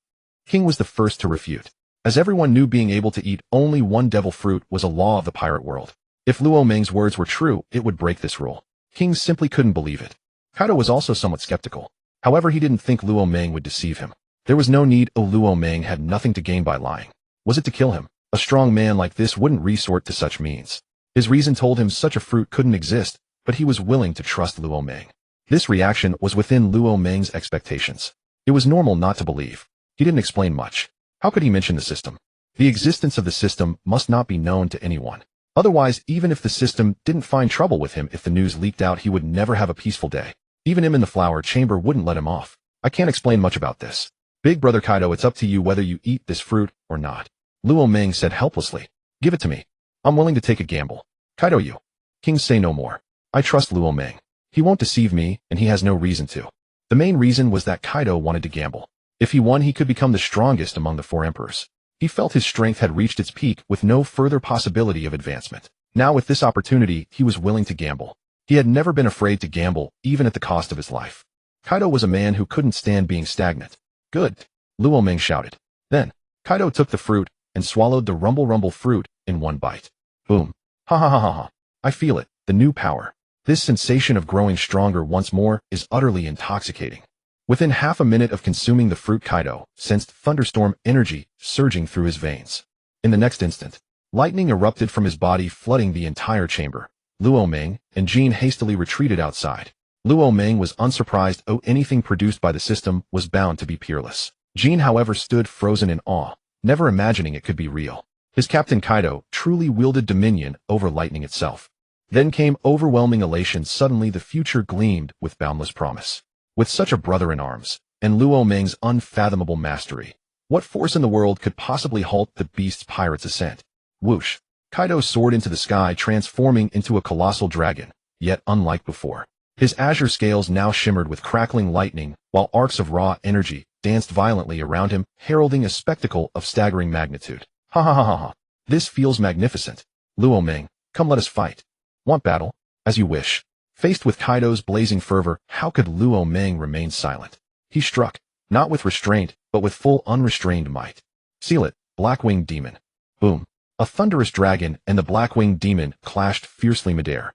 Speaker 1: King was the first to refute. As everyone knew, being able to eat only one devil fruit was a law of the pirate world. If Luo Ming's words were true, it would break this rule. King simply couldn't believe it. Kaido was also somewhat skeptical. However, he didn't think Luo Ming would deceive him. There was no need. Luo Ming had nothing to gain by lying. Was it to kill him? A strong man like this wouldn't resort to such means. His reason told him such a fruit couldn't exist, but he was willing to trust Luo Ming. This reaction was within Luo Ming's expectations. It was normal not to believe. He didn't explain much. How could he mention the system? The existence of the system must not be known to anyone. Otherwise, even if the system didn't find trouble with him, if the news leaked out, he would never have a peaceful day. Even him in the flower chamber wouldn't let him off. I can't explain much about this. Big Brother Kaido, it's up to you whether you eat this fruit or not. Luo Ming said helplessly. Give it to me. I'm willing to take a gamble. Kaido, you. King say no more. I trust Luo Ming. He won't deceive me, and he has no reason to. The main reason was that Kaido wanted to gamble. If he won, he could become the strongest among the 4 emperors. He felt his strength had reached its peak with no further possibility of advancement. Now with this opportunity, he was willing to gamble. He had never been afraid to gamble, even at the cost of his life. Kaido was a man who couldn't stand being stagnant. Good. Luo Ming shouted. Then, Kaido took the fruit and swallowed the rumble fruit in one bite. Boom. Ha ha ha ha ha. I feel it, the new power. This sensation of growing stronger once more is utterly intoxicating. Within half a minute of consuming the fruit, Kaido sensed thunderstorm energy surging through his veins. In the next instant, lightning erupted from his body, flooding the entire chamber. Luo Ming and Jean hastily retreated outside. Luo Ming was unsurprised. Anything produced by the system was bound to be peerless. Jean, however, stood frozen in awe, never imagining it could be real. His captain Kaido truly wielded dominion over lightning itself. Then came overwhelming elation. Suddenly the future gleamed with boundless promise. With such a brother in arms, and Luo Ming's unfathomable mastery, what force in the world could possibly halt the beast's pirate's ascent? Whoosh! Kaido soared into the sky, transforming into a colossal dragon, yet unlike before. His azure scales now shimmered with crackling lightning, while arcs of raw energy danced violently around him, heralding a spectacle of staggering magnitude. Ha ha ha ha ha. This feels magnificent. Luo Ming, come let us fight. Want battle? As you wish. Faced with Kaido's blazing fervor, how could Luo Ming remain silent? He struck, not with restraint, but with full unrestrained might. Seal it, Blackwing Demon. Boom. A thunderous dragon and the Blackwing Demon clashed fiercely midair.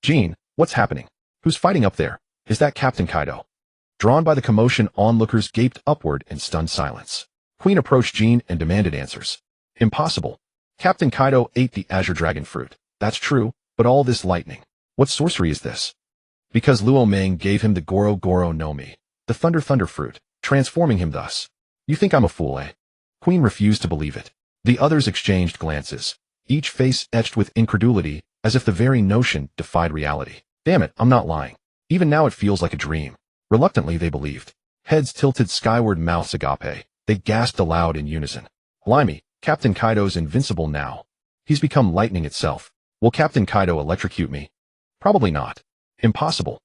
Speaker 1: Jean, what's happening? Who's fighting up there? Is that Captain Kaido? Drawn by the commotion, onlookers gaped upward in stunned silence. Queen approached Jean and demanded answers. Impossible. Captain Kaido ate the azure dragon fruit. That's true, but all this lightning. What sorcery is this? Because Luo Ming gave him the Goro no Mi, the thunder fruit, transforming him thus. You think I'm a fool, eh? Queen refused to believe it. The others exchanged glances, each face etched with incredulity, as if the very notion defied reality. Damn it, I'm not lying. Even now it feels like a dream. Reluctantly they believed. Heads tilted skyward, mouths agape. They gasped aloud in unison. Blimey, Captain Kaido's invincible now. He's become lightning itself. Will Captain Kaido electrocute me? Probably not. Impossible.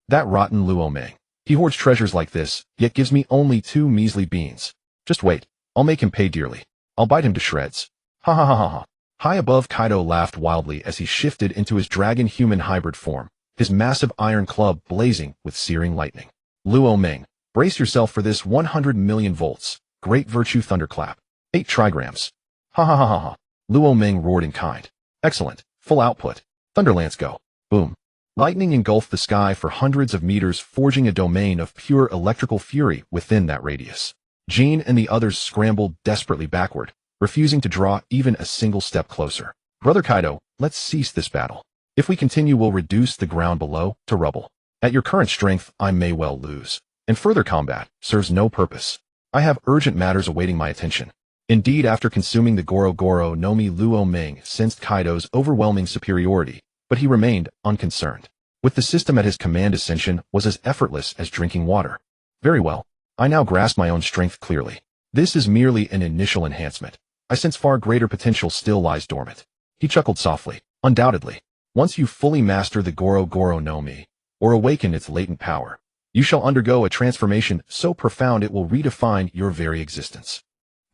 Speaker 1: That rotten Luo Meng. He hoards treasures like this, yet gives me only 2 measly beans. Just wait. I'll make him pay dearly. I'll bite him to shreds. Ha ha ha ha ha. High above, Kaido laughed wildly as he shifted into his dragon-human hybrid form, his massive iron club blazing with searing lightning. Luo Meng, brace yourself for this 100 million volts. Great virtue thunderclap. 8 trigrams. Ha ha ha ha ha. Luo Meng roared in kind. Excellent. Full output. Thunderlance go. Boom. Lightning engulfed the sky for hundreds of meters, forging a domain of pure electrical fury within that radius. Jean and the others scrambled desperately backward, refusing to draw even a single step closer. Brother Kaido, let's cease this battle. If we continue, we'll reduce the ground below to rubble. At your current strength, I may well lose. And further combat serves no purpose. I have urgent matters awaiting my attention. Indeed, after consuming the Goro Goro no Mi, Luo Meng sensed Kaido's overwhelming superiority, but he remained unconcerned. With the system at his command, ascension was as effortless as drinking water. Very well. I now grasp my own strength clearly. This is merely an initial enhancement. I sense far greater potential still lies dormant. He chuckled softly. Undoubtedly. Once you fully master the Goro Goro no Mi, or awaken its latent power, you shall undergo a transformation so profound it will redefine your very existence.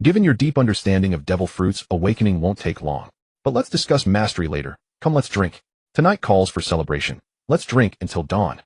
Speaker 1: Given your deep understanding of devil fruits, awakening won't take long. But let's discuss mastery later. Come, let's drink. Tonight calls for celebration. Let's drink until dawn.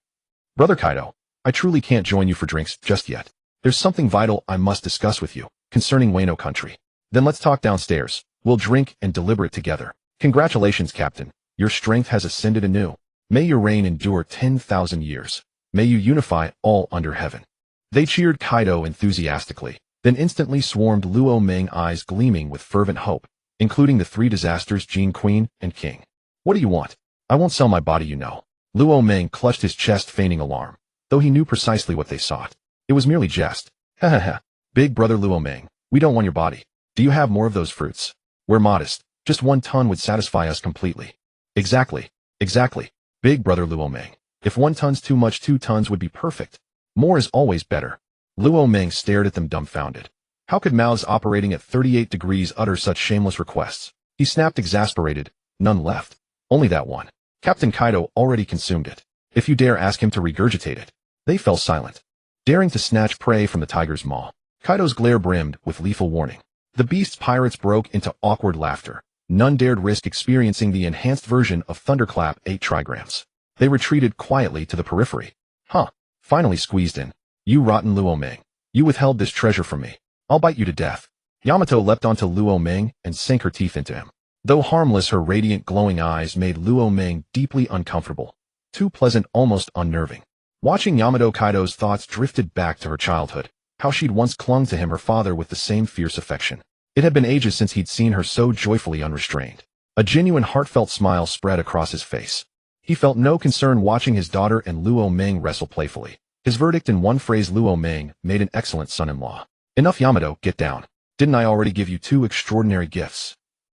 Speaker 1: Brother Kaido, I truly can't join you for drinks just yet. There's something vital I must discuss with you, concerning Wano Country. Then let's talk downstairs. We'll drink and deliberate together. Congratulations, Captain. Your strength has ascended anew. May your reign endure 10,000 years. May you unify all under heaven. They cheered Kaido enthusiastically, then instantly swarmed Luo Meng, eyes gleaming with fervent hope, including the 3 disasters, Jean, Queen, and King. What do you want? I won't sell my body, you know. Luo Meng clutched his chest, feigning alarm, though he knew precisely what they sought. It was merely jest. Ha ha ha. Big brother Luo Meng, we don't want your body. Do you have more of those fruits? We're modest. Just 1 ton would satisfy us completely. Exactly. Exactly. Big brother Luo Meng. If 1 ton's too much, 2 tons would be perfect. More is always better. Luo Meng stared at them dumbfounded. How could mouths operating at 38 degrees utter such shameless requests? He snapped, exasperated. None left. Only that one. Captain Kaido already consumed it. If you dare ask him to regurgitate it. They fell silent, daring to snatch prey from the tiger's maw. Kaido's glare brimmed with lethal warning. The beast's pirates broke into awkward laughter. None dared risk experiencing the enhanced version of Thunderclap 8 trigrams. They retreated quietly to the periphery. Huh. Finally squeezed in. You rotten Luo Meng. You withheld this treasure from me. I'll bite you to death. Yamato leapt onto Luo Meng and sank her teeth into him. Though harmless, her radiant glowing eyes made Luo Meng deeply uncomfortable. Too pleasant, almost unnerving. Watching Yamato, Kaido's thoughts drifted back to her childhood. How she'd once clung to him, her father, with the same fierce affection. It had been ages since he'd seen her so joyfully unrestrained. A genuine heartfelt smile spread across his face. He felt no concern watching his daughter and Luo Meng wrestle playfully. His verdict in one phrase: Luo Meng made an excellent son-in-law. Enough, Yamato, get down. Didn't I already give you 2 extraordinary gifts?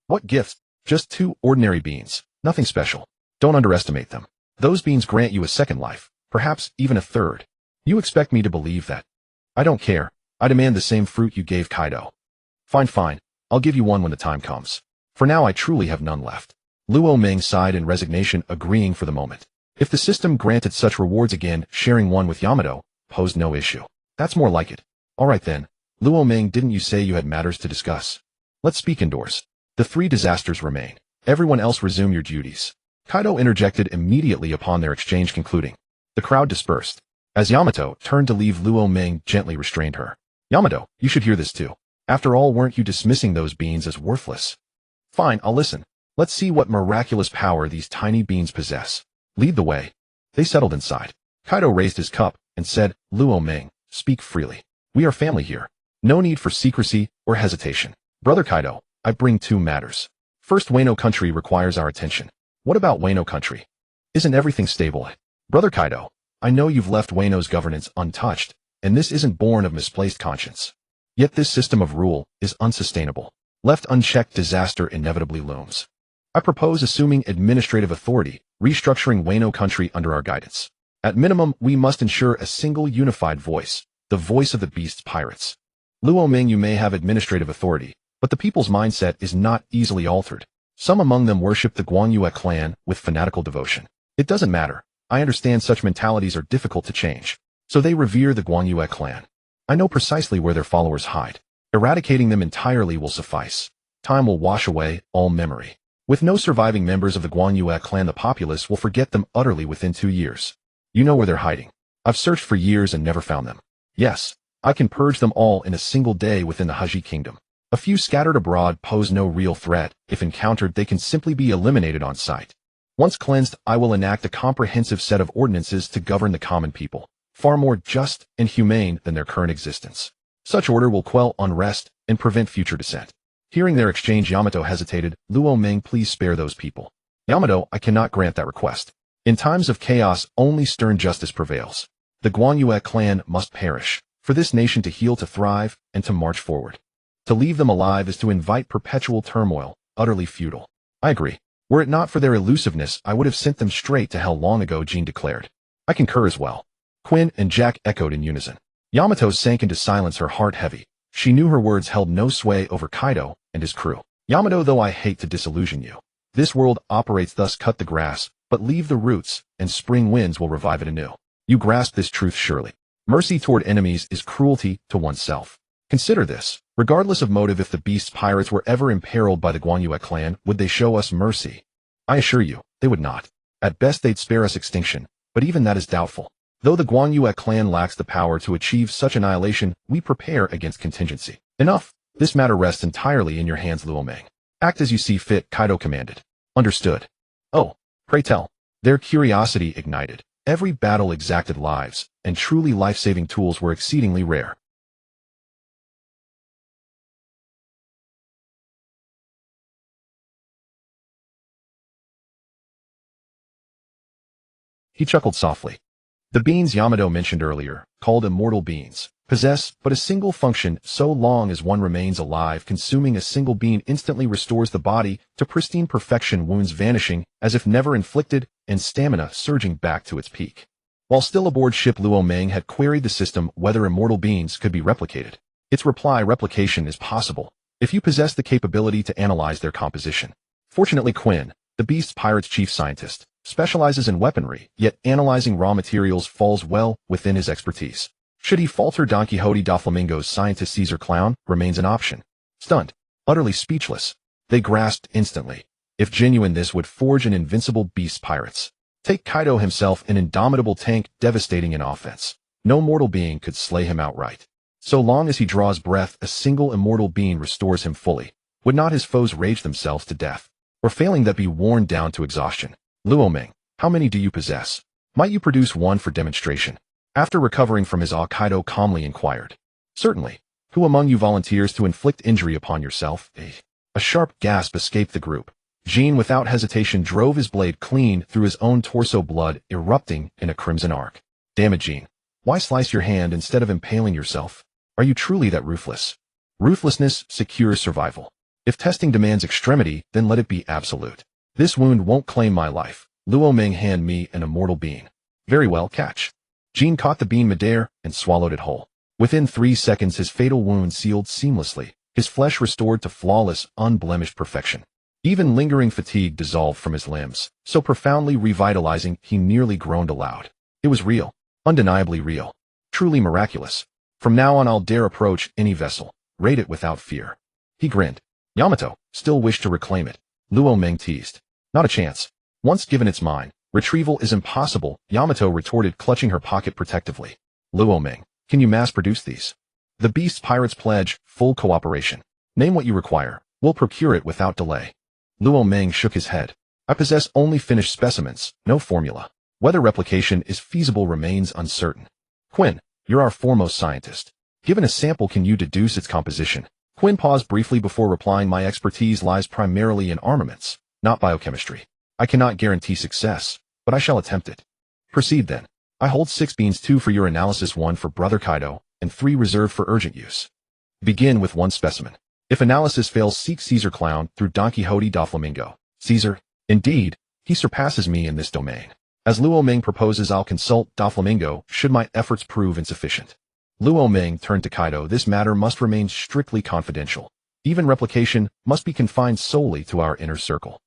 Speaker 1: What gifts? Just 2 ordinary beans. Nothing special. Don't underestimate them. Those beans grant you a second life, perhaps even a third. You expect me to believe that? I don't care. I demand the same fruit you gave Kaido. Fine, fine. I'll give you one when the time comes. For now I truly have none left. Luo Meng sighed in resignation, agreeing for the moment. If the system granted such rewards again, sharing one with Yamato posed no issue. That's more like it. All right then. Luo Meng, didn't you say you had matters to discuss? Let's speak indoors. The 3 disasters remain. Everyone else resume your duties. Kaido interjected immediately upon their exchange concluding. The crowd dispersed. As Yamato turned to leave, Luo Meng gently restrained her. Yamato, you should hear this too. After all, weren't you dismissing those beans as worthless? Fine, I'll listen. Let's see what miraculous power these tiny beans possess. Lead the way. They settled inside. Kaido raised his cup and said, Luo Meng, speak freely. We are family here. No need for secrecy or hesitation. Brother Kaido, I bring 2 matters. First, Wano Country requires our attention. What about Wano Country? Isn't everything stable? Brother Kaido, I know you've left Wano's governance untouched, and this isn't born of misplaced conscience. Yet this system of rule is unsustainable. Left unchecked, disaster inevitably looms. I propose assuming administrative authority, restructuring Wano Country under our guidance. At minimum, we must ensure a single unified voice, the voice of the beast's pirates. Luo Ming, you may have administrative authority, but the people's mindset is not easily altered. Some among them worship the Guanyue clan with fanatical devotion. It doesn't matter. I understand such mentalities are difficult to change. So they revere the Guanyue clan. I know precisely where their followers hide. Eradicating them entirely will suffice. Time will wash away all memory. With no surviving members of the Guanyue clan, the populace will forget them utterly within 2 years. You know where they're hiding. I've searched for years and never found them. Yes, I can purge them all in a single day within the Haji kingdom. A few scattered abroad pose no real threat. If encountered, they can simply be eliminated on sight. Once cleansed, I will enact a comprehensive set of ordinances to govern the common people, far more just and humane than their current existence. Such order will quell unrest and prevent future dissent. Hearing their exchange, Yamato hesitated. Luo Ming, please spare those people. Yamato, I cannot grant that request. In times of chaos, only stern justice prevails. The Guanyue clan must perish, for this nation to heal, to thrive, and to march forward. To leave them alive is to invite perpetual turmoil, utterly futile. I agree. Were it not for their elusiveness, I would have sent them straight to hell long ago, Jean declared. I concur as well. Quinn and Jack echoed in unison. Yamato sank into silence, her heart heavy. She knew her words held no sway over Kaido and his crew. Yamato, though I hate to disillusion you, this world operates thus: cut the grass, but leave the roots, and spring winds will revive it anew. You grasp this truth surely. Mercy toward enemies is cruelty to oneself. Consider this. Regardless of motive, if the beast's pirates were ever imperiled by the Guanyue clan, would they show us mercy? I assure you, they would not. At best, they'd spare us extinction, but even that is doubtful. Though the Guanyue clan lacks the power to achieve such annihilation, we prepare against contingency. Enough. This matter rests entirely in your hands, Luo Ming. Act as you see fit, Kaido commanded. Understood. Oh, pray tell. Their curiosity ignited. Every battle exacted lives, and truly life-saving tools were exceedingly rare. He chuckled softly. The beans Yamato mentioned earlier, called immortal beans, possess but a single function: so long as one remains alive, consuming a single bean instantly restores the body to pristine perfection, wounds vanishing as if never inflicted, and stamina surging back to its peak. While still aboard ship, Luo Ming had queried the system whether immortal beans could be replicated. Its reply: replication is possible, if you possess the capability to analyze their composition. Fortunately, Quinn, the beast's pirate's chief scientist, specializes in weaponry, yet analyzing raw materials falls well within his expertise. Should he falter, Don Quixote Doflamingo's scientist Caesar Clown remains an option. Stunned, utterly speechless, they grasped instantly. If genuine, this would forge an invincible beast pirates. Take Kaido himself, an indomitable tank, devastating in offense. No mortal being could slay him outright. So long as he draws breath, a single immortal being restores him fully. Would not his foes rage themselves to death? Or failing that, be worn down to exhaustion? Luo Ming, how many do you possess? Might you produce one for demonstration? After recovering from his awe, Kaido calmly inquired. Certainly. Who among you volunteers to inflict injury upon yourself? A sharp gasp escaped the group. Jean, without hesitation, drove his blade clean through his own torso, blood erupting in a crimson arc. Damn it, Jean. Why slice your hand instead of impaling yourself? Are you truly that ruthless? Ruthlessness secures survival. If testing demands extremity, then let it be absolute. This wound won't claim my life. Luo Ming, hand me an immortal bean. Very well, catch. Jean caught the bean midair and swallowed it whole. Within 3 seconds, his fatal wound sealed seamlessly, his flesh restored to flawless, unblemished perfection. Even lingering fatigue dissolved from his limbs, so profoundly revitalizing he nearly groaned aloud. It was real, undeniably real, truly miraculous. From now on, I'll dare approach any vessel, raid it without fear. He grinned. Yamato still wished to reclaim it. Luo Ming teased. Not a chance. Once given, it's mine. Retrieval is impossible, Yamato retorted, clutching her pocket protectively. Luo Ming, can you mass-produce these? The beast's pirates pledge full cooperation. Name what you require. We'll procure it without delay. Luo Ming shook his head. I possess only finished specimens, no formula. Whether replication is feasible remains uncertain. Quinn, you're our foremost scientist. Given a sample, can you deduce its composition? Quinn paused briefly before replying. My expertise lies primarily in armaments, not biochemistry. I cannot guarantee success, but I shall attempt it. Proceed then. I hold 6 beans, 2 for your analysis, 1 for Brother Kaido, and 3 reserved for urgent use. Begin with one specimen. If analysis fails, seek Caesar clown through Don Quixote da Flamingo. Caesar, indeed, he surpasses me in this domain. As Luo Ming proposes, I'll consult da Flamingo should my efforts prove insufficient. Luo Ming turned to Kaido. This matter must remain strictly confidential. Even replication must be confined solely to our inner circle.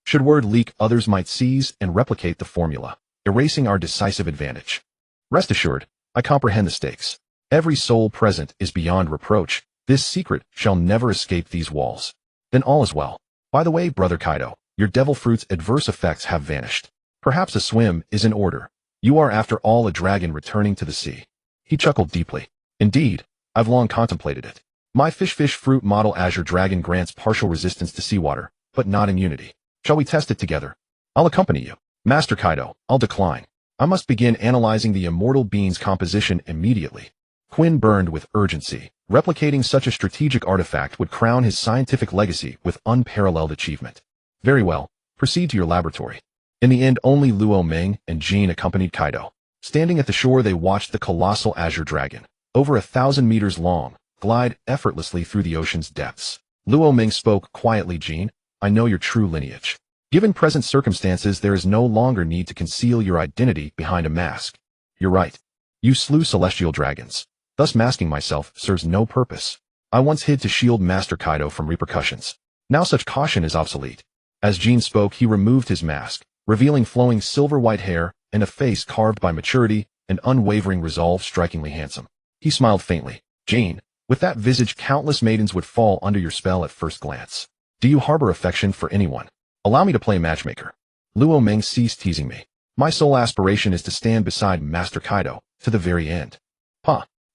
Speaker 1: Should word leak, others might seize and replicate the formula, erasing our decisive advantage. Rest assured, I comprehend the stakes. Every soul present is beyond reproach. This secret shall never escape these walls. Then all is well. By the way, brother Kaido, your devil fruit's adverse effects have vanished. Perhaps a swim is in order. You are after all a dragon returning to the sea. He chuckled deeply. Indeed, I've long contemplated it. My fish fruit model Azure Dragon grants partial resistance to seawater, but not immunity. Shall we test it together? I'll accompany you. Master Kaido, I'll decline. I must begin analyzing the immortal being's composition immediately. Quinn burned with urgency. Replicating such a strategic artifact would crown his scientific legacy with unparalleled achievement. Very well, proceed to your laboratory. In the end, only Luo Ming and Jean accompanied Kaido. Standing at the shore, they watched the colossal Azure Dragon, over 1,000 meters long, glide effortlessly through the ocean's depths. Luo Ming spoke quietly. Jean, I know your true lineage. Given present circumstances, there is no longer need to conceal your identity behind a mask. You're right. You slew celestial dragons. Thus masking myself serves no purpose. I once hid to shield Master Kaido from repercussions. Now such caution is obsolete. As Jean spoke, he removed his mask, revealing flowing silver-white hair and a face carved by maturity and unwavering resolve, strikingly handsome. He smiled faintly. Jean, with that visage, countless maidens would fall under your spell at first glance. Do you harbor affection for anyone? Allow me to play matchmaker. Luo Ming ceased teasing me. My sole aspiration is to stand beside Master Kaido to the very end.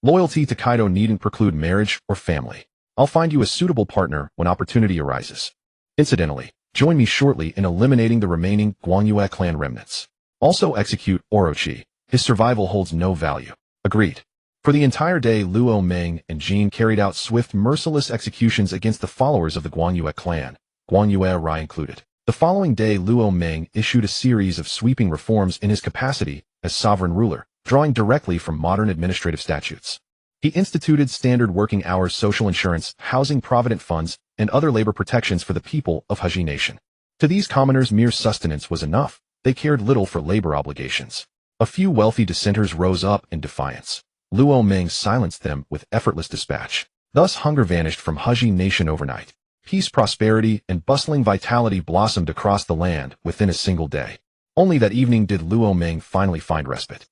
Speaker 1: Loyalty to Kaido needn't preclude marriage or family. I'll find you a suitable partner when opportunity arises. Incidentally, join me shortly in eliminating the remaining Guangyue clan remnants. Also execute Orochi. His survival holds no value. Agreed. For the entire day, Luo Ming and Jean carried out swift, merciless executions against the followers of the Guangyue clan, Guangyue Rai included. The following day, Luo Ming issued a series of sweeping reforms in his capacity as sovereign ruler, drawing directly from modern administrative statutes. He instituted standard working hours, social insurance, housing provident funds, and other labor protections for the people of Haji Nation. To these commoners, mere sustenance was enough. They cared little for labor obligations. A few wealthy dissenters rose up in defiance. Luo Ming silenced them with effortless dispatch. Thus hunger vanished from Haji Nation overnight. Peace, prosperity, and bustling vitality blossomed across the land within a single day. Only that evening did Luo Ming finally find respite.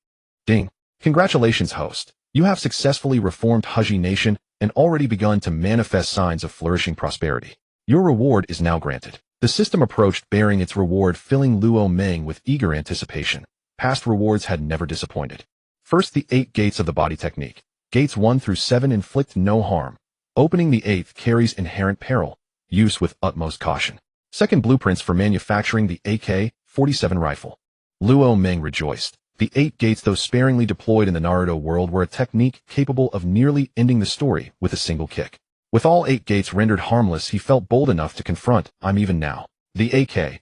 Speaker 1: Ding! Congratulations, host. You have successfully reformed Haji Nation and already begun to manifest signs of flourishing prosperity. Your reward is now granted. The system approached, bearing its reward, filling Luo Ming with eager anticipation. Past rewards had never disappointed. First, the 8 gates of the body technique. Gates 1 through 7 inflict no harm. Opening the 8th carries inherent peril. Use with utmost caution. Second, blueprints for manufacturing the AK-47 rifle. Luo Ming rejoiced. The 8 gates, though sparingly deployed in the Naruto world, were a technique capable of nearly ending the story with a single kick. With all 8 gates rendered harmless, he felt bold enough to confront I'm even now. The AK-47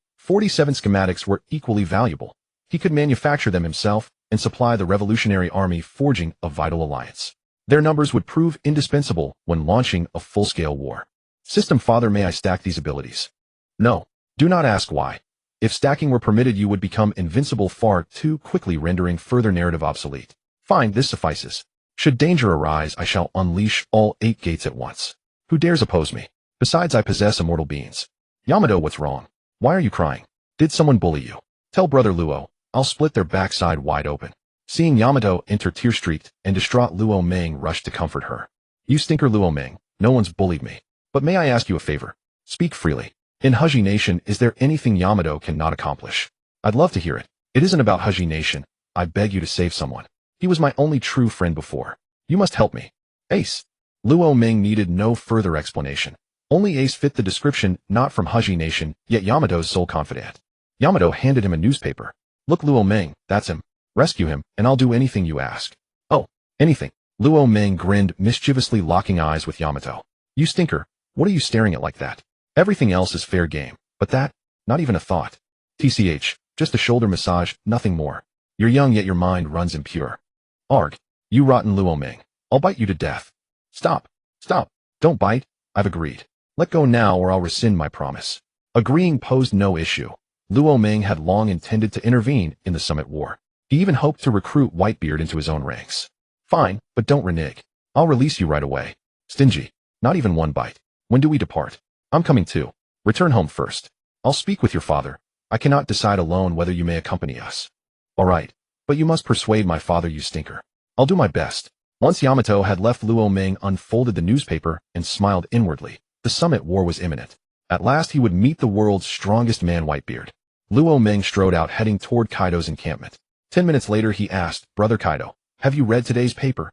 Speaker 1: schematics were equally valuable. He could manufacture them himself and supply the Revolutionary Army, forging a vital alliance. Their numbers would prove indispensable when launching a full-scale war. System Father, may I stack these abilities? No. Do not ask why. If stacking were permitted, you would become invincible far too quickly, rendering further narrative obsolete. Fine, this suffices. Should danger arise, I shall unleash all 8 gates at once. Who dares oppose me? Besides, I possess immortal beings. Yamato, what's wrong? Why are you crying? Did someone bully you? Tell brother Luo, I'll split their backside wide open. Seeing Yamato enter, tear-streaked and distraught, Luo Ming rushed to comfort her. You stinker, Luo Ming. No one's bullied me. But may I ask you a favor? Speak freely. In Haji Nation, is there anything Yamato cannot accomplish? I'd love to hear it. It isn't about Haji Nation. I beg you to save someone. He was my only true friend before. You must help me. Ace. Luo Ming needed no further explanation. Only Ace fit the description, not from Haji Nation, yet Yamato's sole confidant. Yamato handed him a newspaper. Look, Luo Ming, that's him. Rescue him, and I'll do anything you ask. Oh, anything. Luo Ming grinned, mischievously locking eyes with Yamato. You stinker, what are you staring at like that? Everything else is fair game, but that, not even a thought. TCH, just a shoulder massage, nothing more. You're young, yet your mind runs impure. Arg, you rotten Luo Ming. I'll bite you to death. Stop. Stop. Don't bite. I've agreed. Let go now or I'll rescind my promise. Agreeing posed no issue. Luo Ming had long intended to intervene in the Summit War. He even hoped to recruit Whitebeard into his own ranks. Fine, but don't renege. I'll release you right away. Stingy. Not even one bite. When do we depart? I'm coming too. Return home first. I'll speak with your father. I cannot decide alone whether you may accompany us. All right, but you must persuade my father, you stinker. I'll do my best. Once Yamato had left, Luo Ming unfolded the newspaper and smiled inwardly. The Summit War was imminent. At last he would meet the world's strongest man, Whitebeard. Luo Ming strode out, heading toward Kaido's encampment. 10 minutes later he asked, Brother Kaido, have you read today's paper?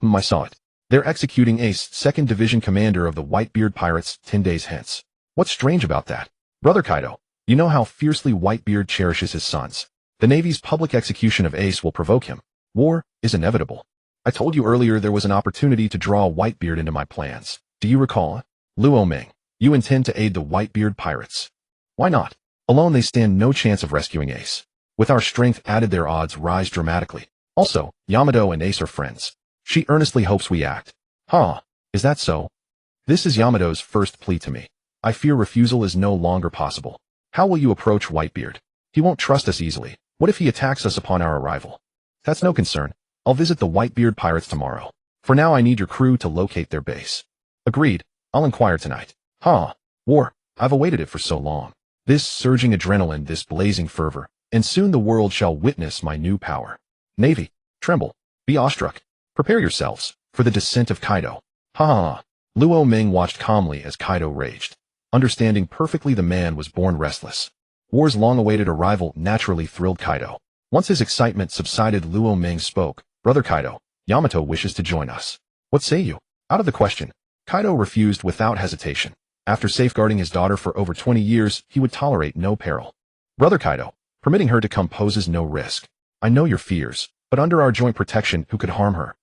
Speaker 1: I saw it. They're executing Ace, 2nd Division commander of the Whitebeard pirates, 10 days hence. What's strange about that? Brother Kaido, you know how fiercely Whitebeard cherishes his sons. The Navy's public execution of Ace will provoke him. War is inevitable. I told you earlier there was an opportunity to draw Whitebeard into my plans. Do you recall? Luo Ming, you intend to aid the Whitebeard pirates. Why not? Alone they stand no chance of rescuing Ace. With our strength added, their odds rise dramatically. Also, Yamato and Ace are friends. She earnestly hopes we act. Is that so? This is Yamato's first plea to me. I fear refusal is no longer possible. How will you approach Whitebeard? He won't trust us easily. What if he attacks us upon our arrival? That's no concern. I'll visit the Whitebeard pirates tomorrow. For now I need your crew to locate their base. Agreed. I'll inquire tonight. War. I've awaited it for so long. This surging adrenaline, this blazing fervor, and soon the world shall witness my new power. Navy, tremble. Be awestruck. Prepare yourselves for the descent of Kaido. Luo Ming watched calmly as Kaido raged. Understanding perfectly the man was born restless. War's long-awaited arrival naturally thrilled Kaido. Once his excitement subsided, Luo Ming spoke. Brother Kaido, Yamato wishes to join us. What say you? Out of the question. Kaido refused without hesitation. After safeguarding his daughter for over 20 years, he would tolerate no peril. Brother Kaido, permitting her to come poses no risk. I know your fears, but under our joint protection, who could harm her?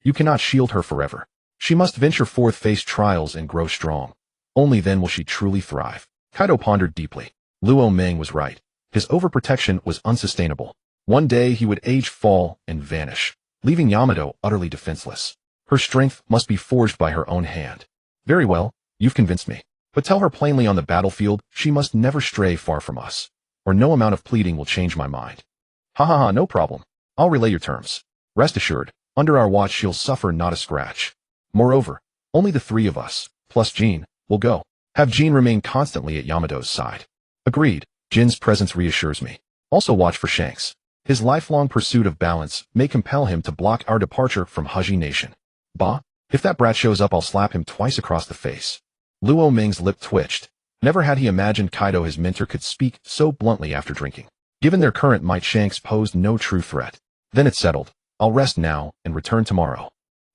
Speaker 1: You cannot shield her forever. She must venture forth, face trials, and grow strong. Only then will she truly thrive. Kaido pondered deeply. Luo Ming was right. His overprotection was unsustainable. One day he would age, fall, and vanish, leaving Yamato utterly defenseless. Her strength must be forged by her own hand. Very well, you've convinced me. But tell her plainly on the battlefield she must never stray far from us, or no amount of pleading will change my mind. No problem. I'll relay your terms. Rest assured, under our watch she'll suffer not a scratch. Moreover, only the three of us, plus Jean, will go. Have Jean remain constantly at Yamato's side. Agreed. Jin's presence reassures me. Also watch for Shanks. His lifelong pursuit of balance may compel him to block our departure from Haji Nation. Bah, if that brat shows up I'll slap him twice across the face. Luo Ming's lip twitched. Never had he imagined Kaido, his mentor, could speak so bluntly after drinking. Given their current might, Shanks posed no true threat. Then it's settled. I'll rest now and return tomorrow.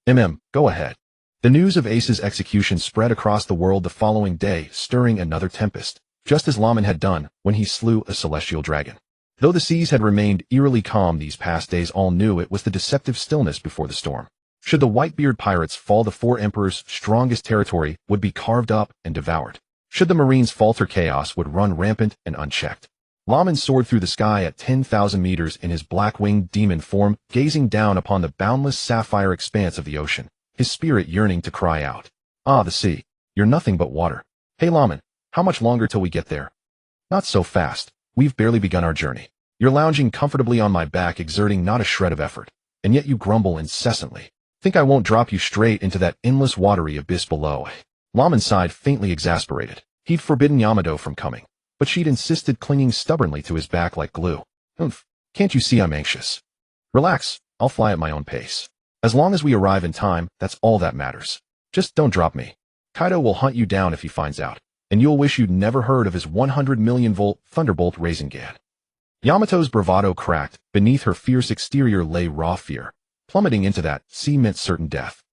Speaker 1: Go ahead. The news of Ace's execution spread across the world the following day, stirring another tempest, just as Laman had done when he slew a celestial dragon. Though the seas had remained eerily calm these past days, all knew it was the deceptive stillness before the storm. Should the Whitebeard pirates fall, the four emperors' strongest territory would be carved up and devoured. Should the Marines falter, chaos would run rampant and unchecked. Laman soared through the sky at 10,000 meters in his black-winged demon form, gazing down upon the boundless sapphire expanse of the ocean, his spirit yearning to cry out. The sea. You're nothing but water. Hey Laman, how much longer till we get there? Not so fast. We've barely begun our journey. You're lounging comfortably on my back, exerting not a shred of effort, and yet you grumble incessantly. Think I won't drop you straight into that endless watery abyss below? Laman sighed, faintly exasperated. He'd forbidden Yamato from coming, but she'd insisted, clinging stubbornly to his back like glue. Can't you see I'm anxious? Relax, I'll fly at my own pace. As long as we arrive in time, that's all that matters. Just don't drop me. Kaido will hunt you down if he finds out, and you'll wish you'd never heard of his 100 million volt thunderbolt Rasengan. Yamato's bravado cracked. Beneath her fierce exterior lay raw fear. Plummeting into that sea meant certain death.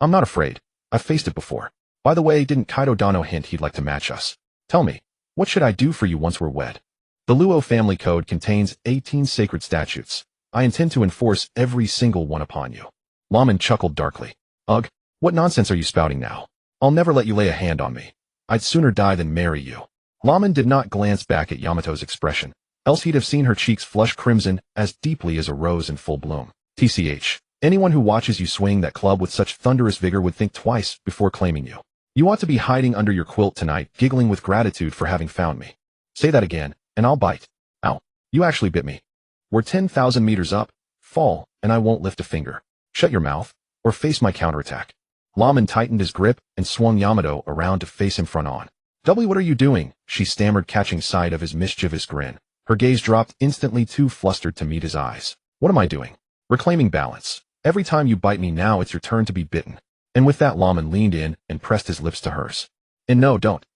Speaker 1: I'm not afraid. I've faced it before. By the way, didn't Kaido Dano hint he'd like to match us? Tell me, what should I do for you once we're wed? The Luo family code contains 18 sacred statutes. I intend to enforce every single one upon you. Laman chuckled darkly. Ugh, what nonsense are you spouting now? I'll never let you lay a hand on me. I'd sooner die than marry you. Laman did not glance back at Yamato's expression, else he'd have seen her cheeks flush crimson as deeply as a rose in full bloom. TCH, Anyone who watches you swing that club with such thunderous vigor would think twice before claiming you. You ought to be hiding under your quilt tonight, giggling with gratitude for having found me. Say that again, and I'll bite. Ow. You actually bit me. We're 10,000 meters up. Fall, and I won't lift a finger. Shut your mouth, or face my counterattack. Laman tightened his grip and swung Yamato around to face him front on. "W, what are you doing?" she stammered, catching sight of his mischievous grin. Her gaze dropped instantly, too flustered to meet his eyes. "What am I doing?" "Reclaiming balance. Every time you bite me now, it's your turn to be bitten." And with that, Laman leaned in and pressed his lips to hers. "And no, don't."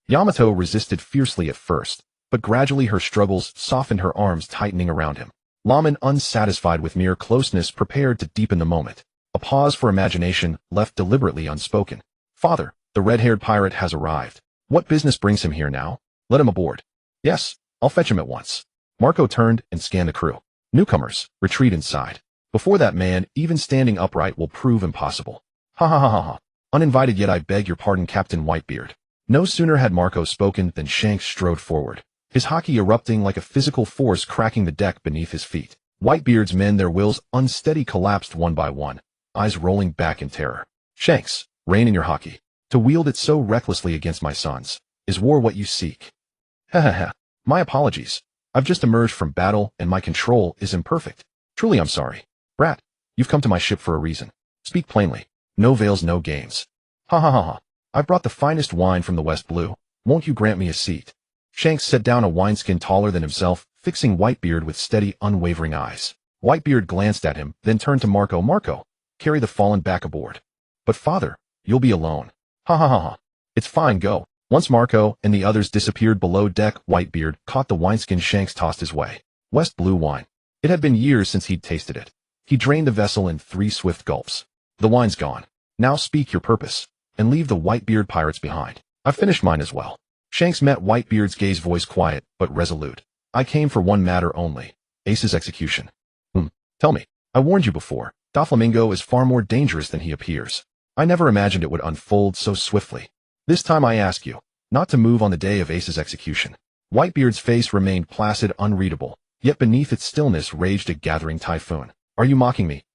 Speaker 1: Yamato resisted fiercely at first, but gradually her struggles softened, her arms tightening around him. Laman, unsatisfied with mere closeness, prepared to deepen the moment. A pause for imagination, left deliberately unspoken. "Father, the red-haired pirate has arrived. What business brings him here now? Let him aboard." "Yes, I'll fetch him at once." Marco turned and scanned the crew. "Newcomers, retreat inside. Before that man, even standing upright will prove impossible." "Ha ha ha ha ha. Uninvited, yet I beg your pardon, Captain Whitebeard." No sooner had Marco spoken than Shanks strode forward, his haki erupting like a physical force, cracking the deck beneath his feet. Whitebeard's men, their wills unsteady, collapsed one by one, eyes rolling back in terror. "Shanks, rein in your haki. To wield it so recklessly against my sons. Is war what you seek?" "Ha ha ha. My apologies. I've just emerged from battle and my control is imperfect. Truly I'm sorry. Brat, you've come to my ship for a reason. Speak plainly. No veils, no games." "Ha ha ha ha. I've brought the finest wine from the West Blue. Won't you grant me a seat?" Shanks set down a wineskin taller than himself, fixing Whitebeard with steady, unwavering eyes. Whitebeard glanced at him, then turned to Marco. "Marco, carry the fallen back aboard." "But father, you'll be alone." "Ha ha ha ha. It's fine, go." Once Marco and the others disappeared below deck, Whitebeard caught the wineskin Shanks tossed his way. West Blue wine. It had been years since he'd tasted it. He drained the vessel in 3 swift gulps. "The wine's gone. Now speak your purpose, and leave the Whitebeard pirates behind." "I've finished mine as well." Shanks met Whitebeard's gaze, voice quiet but resolute. "I came for one matter only. Ace's execution." Tell me. I warned you before. Doflamingo is far more dangerous than he appears. I never imagined it would unfold so swiftly. This time I ask you, not to move on the day of Ace's execution." Whitebeard's face remained placid, unreadable, yet beneath its stillness raged a gathering typhoon. "Are you mocking me?"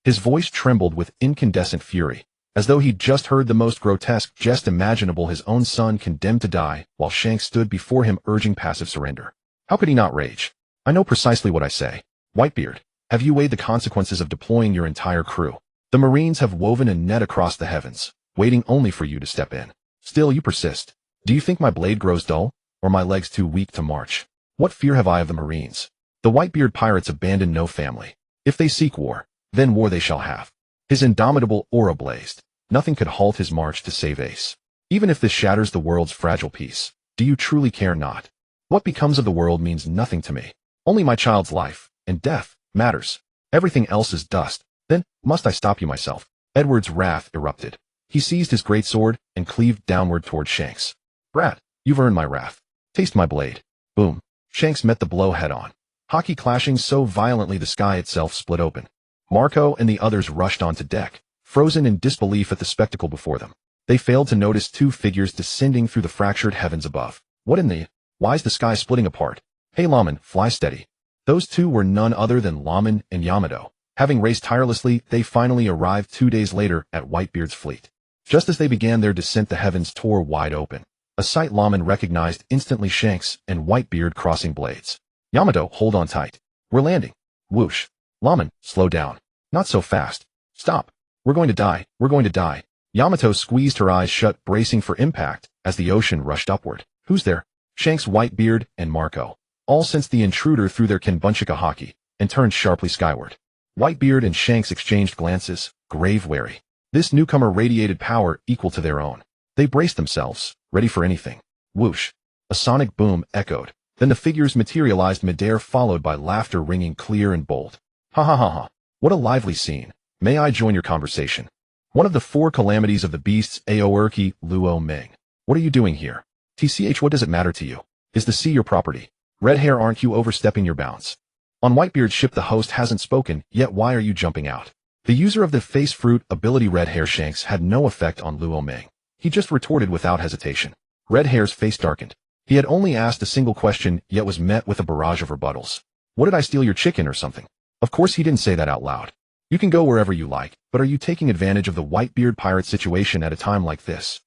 Speaker 1: His voice trembled with incandescent fury, as though he'd just heard the most grotesque jest imaginable, his own son condemned to die, while Shanks stood before him urging passive surrender. How could he not rage? "I know precisely what I say. Whitebeard, have you weighed the consequences of deploying your entire crew? The Marines have woven a net across the heavens, waiting only for you to step in. Still you persist. Do you think my blade grows dull, or my legs too weak to march? What fear have I of the Marines? The Whitebeard pirates abandon no family. If they seek war, then war they shall have." His indomitable aura blazed. Nothing could halt his march to save Ace. "Even if this shatters the world's fragile peace, do you truly care not? What becomes of the world means nothing to me. Only my child's life and death matters. Everything else is dust. Then, must I stop you myself?" Edward's wrath erupted. He seized his greatsword and cleaved downward toward Shanks. "Brat, you've earned my wrath. Taste my blade." Boom. Shanks met the blow head-on. Haki clashing so violently the sky itself split open. Marco and the others rushed onto deck, frozen in disbelief at the spectacle before them. They failed to notice 2 figures descending through the fractured heavens above. What in the... Why's the sky splitting apart? "Hey Laman, fly steady." Those 2 were none other than Laman and Yamato. Having raced tirelessly, they finally arrived 2 days later at Whitebeard's fleet. Just as they began their descent, the heavens tore wide open. A sight Laman recognized instantly, Shanks and Whitebeard crossing blades. "Yamato, hold on tight. We're landing." Whoosh. "Laman, slow down. Not so fast. Stop. We're going to die. We're going to die." Yamato squeezed her eyes shut, bracing for impact, as the ocean rushed upward. "Who's there?" Shanks, Whitebeard, and Marco all sensed the intruder through their Kenbunchika haki, and turned sharply skyward. Whitebeard and Shanks exchanged glances, grave wary. This newcomer radiated power equal to their own. They braced themselves, ready for anything. Whoosh. A sonic boom echoed. Then the figures materialized midair, followed by laughter ringing clear and bold. "Ha ha ha ha. What a lively scene. May I join your conversation?" One of the 4 calamities of the beasts, Aoerki, Luo Ming. "What are you doing here? TCH, what does it matter to you? Is the sea your property? Red hair, aren't you overstepping your bounds?" On Whitebeard's ship the host hasn't spoken, yet why are you jumping out? The user of the face fruit ability Red Hair Shanks had no effect on Luo Ming. He just retorted without hesitation. Red Hair's face darkened. He had only asked a single question, yet was met with a barrage of rebuttals. "What, did I steal your chicken or something?" Of course he didn't say that out loud. You can go wherever you like, but are you taking advantage of the Whitebeard pirate situation at a time like this?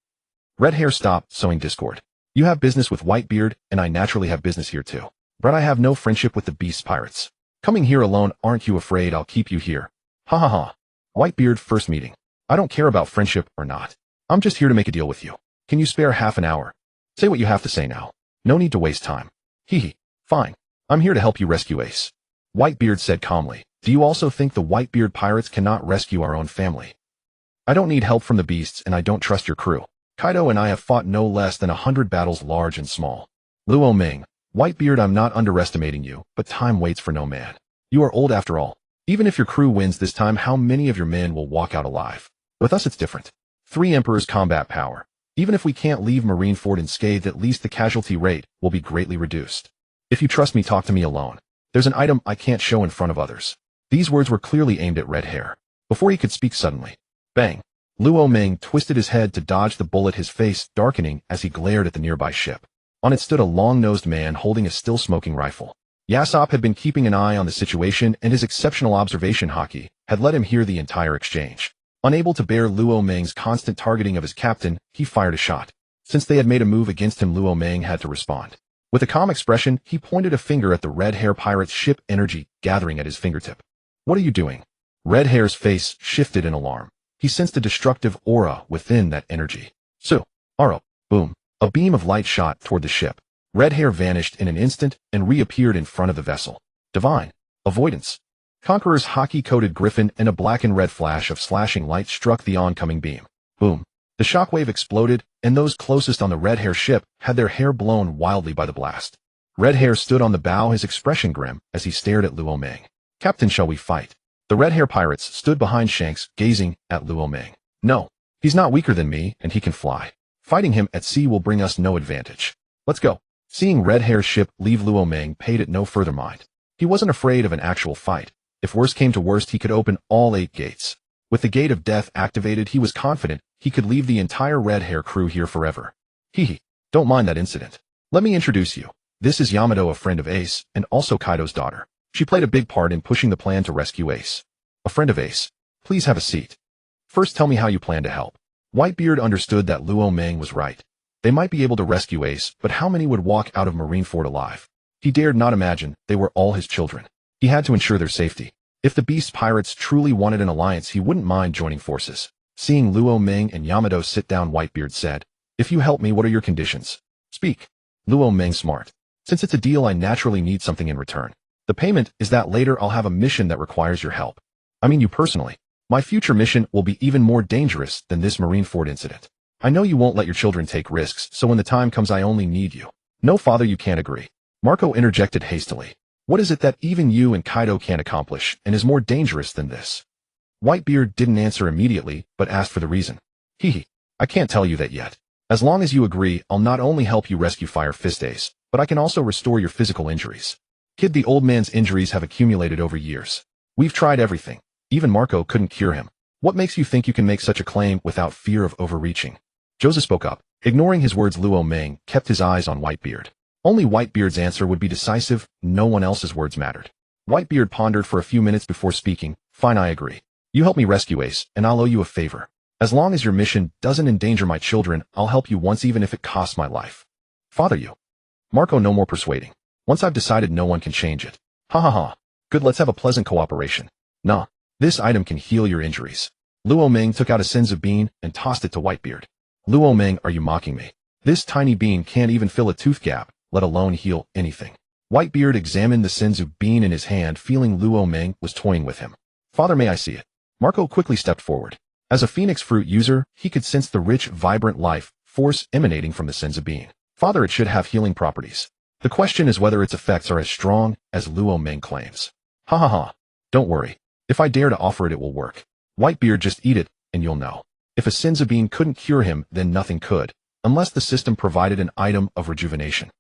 Speaker 1: Red Hair stopped sowing discord. You have business with Whitebeard, and I naturally have business here too. But I have no friendship with the beast pirates. Coming here alone, aren't you afraid I'll keep you here? Ha ha ha. Whitebeard first meeting. I don't care about friendship or not. I'm just here to make a deal with you. Can you spare half an hour? Say what you have to say now. No need to waste time. Hee hee. Fine. I'm here to help you rescue Ace. Whitebeard said calmly. Do you also think the Whitebeard pirates cannot rescue our own family? I don't need help from the beasts and I don't trust your crew. Kaido and I have fought no less than 100 battles large and small. Luo Ming, Whitebeard, I'm not underestimating you, but time waits for no man. You are old after all. Even if your crew wins this time, how many of your men will walk out alive? With us it's different. 3 emperors combat power. Even if we can't leave Marineford unscathed, at least the casualty rate will be greatly reduced. If you trust me, talk to me alone. There's an item I can't show in front of others. These words were clearly aimed at Red Hair. Before he could speak suddenly, bang! Luo Ming twisted his head to dodge the bullet, his face darkening as he glared at the nearby ship. On it stood a long-nosed man holding a still-smoking rifle. Yasop had been keeping an eye on the situation, and his exceptional observation haki had let him hear the entire exchange. Unable to bear Luo Ming's constant targeting of his captain, he fired a shot. Since they had made a move against him, Luo Ming had to respond. With a calm expression, he pointed a finger at the Red Hair pirate's ship, energy gathering at his fingertip. What are you doing? Red Hair's face shifted in alarm. He sensed a destructive aura within that energy. Aro, boom. A beam of light shot toward the ship. Red Hair vanished in an instant and reappeared in front of the vessel. Divine avoidance. Conqueror's haki-coated griffin and a black and red flash of slashing light struck the oncoming beam. Boom. The shockwave exploded, and those closest on the Red Hair ship had their hair blown wildly by the blast. Red Hair stood on the bow, his expression grim as he stared at Luo Ming. Captain, shall we fight? The Red Hair pirates stood behind Shanks, gazing at Luo Ming. No. He's not weaker than me, and he can fly. Fighting him at sea will bring us no advantage. Let's go. Seeing Red Hair's ship leave, Luo Ming paid it no further mind. He wasn't afraid of an actual fight. If worst came to worst, he could open all 8 gates. With the gate of death activated, he was confident he could leave the entire Red Hair crew here forever. Hee. Don't mind that incident. Let me introduce you. This is Yamato, a friend of Ace, and also Kaido's daughter. She played a big part in pushing the plan to rescue Ace. A friend of Ace. Please have a seat. First, tell me how you plan to help. Whitebeard understood that Luo Ming was right. They might be able to rescue Ace, but how many would walk out of Marineford alive? He dared not imagine they were all his children. He had to ensure their safety. If the beast pirates truly wanted an alliance, he wouldn't mind joining forces. Seeing Luo Ming and Yamato sit down, Whitebeard said, If you help me, what are your conditions? Speak. Luo Ming smart. Since it's a deal, I naturally need something in return. The payment is that later I'll have a mission that requires your help. I mean you personally. My future mission will be even more dangerous than this Marineford incident. I know you won't let your children take risks, so when the time comes I only need you. No, father, you can't agree. Marco interjected hastily. What is it that even you and Kaido can't accomplish and is more dangerous than this? Whitebeard didn't answer immediately, but asked for the reason. I can't tell you that yet. As long as you agree, I'll not only help you rescue Fire Fist Ace, but I can also restore your physical injuries. Kid, the old man's injuries have accumulated over years. We've tried everything. Even Marco couldn't cure him. What makes you think you can make such a claim without fear of overreaching? Joseph spoke up. Ignoring his words, Luo Ming kept his eyes on Whitebeard. Only Whitebeard's answer would be decisive, no one else's words mattered. Whitebeard pondered for a few minutes before speaking. Fine, I agree. You help me rescue Ace, and I'll owe you a favor. As long as your mission doesn't endanger my children, I'll help you once, even if it costs my life. Father, you. Marco, no more persuading. Once I've decided, no one can change it. Ha ha ha. Good, let's have a pleasant cooperation. Nah. This item can heal your injuries. Luo Ming took out a senzu bean and tossed it to Whitebeard. Luo Ming, are you mocking me? This tiny bean can't even fill a tooth gap, let alone heal anything. Whitebeard examined the senzu bean in his hand, feeling Luo Ming was toying with him. Father, may I see it? Marco quickly stepped forward. As a phoenix fruit user, he could sense the rich, vibrant life force emanating from the senzu bean. Father, it should have healing properties. The question is whether its effects are as strong as Luo Ming claims. Ha ha ha. Don't worry. If I dare to offer it, it will work. Whitebeard, just eat it, and you'll know. If a senzu bean couldn't cure him, then nothing could, unless the system provided an item of rejuvenation.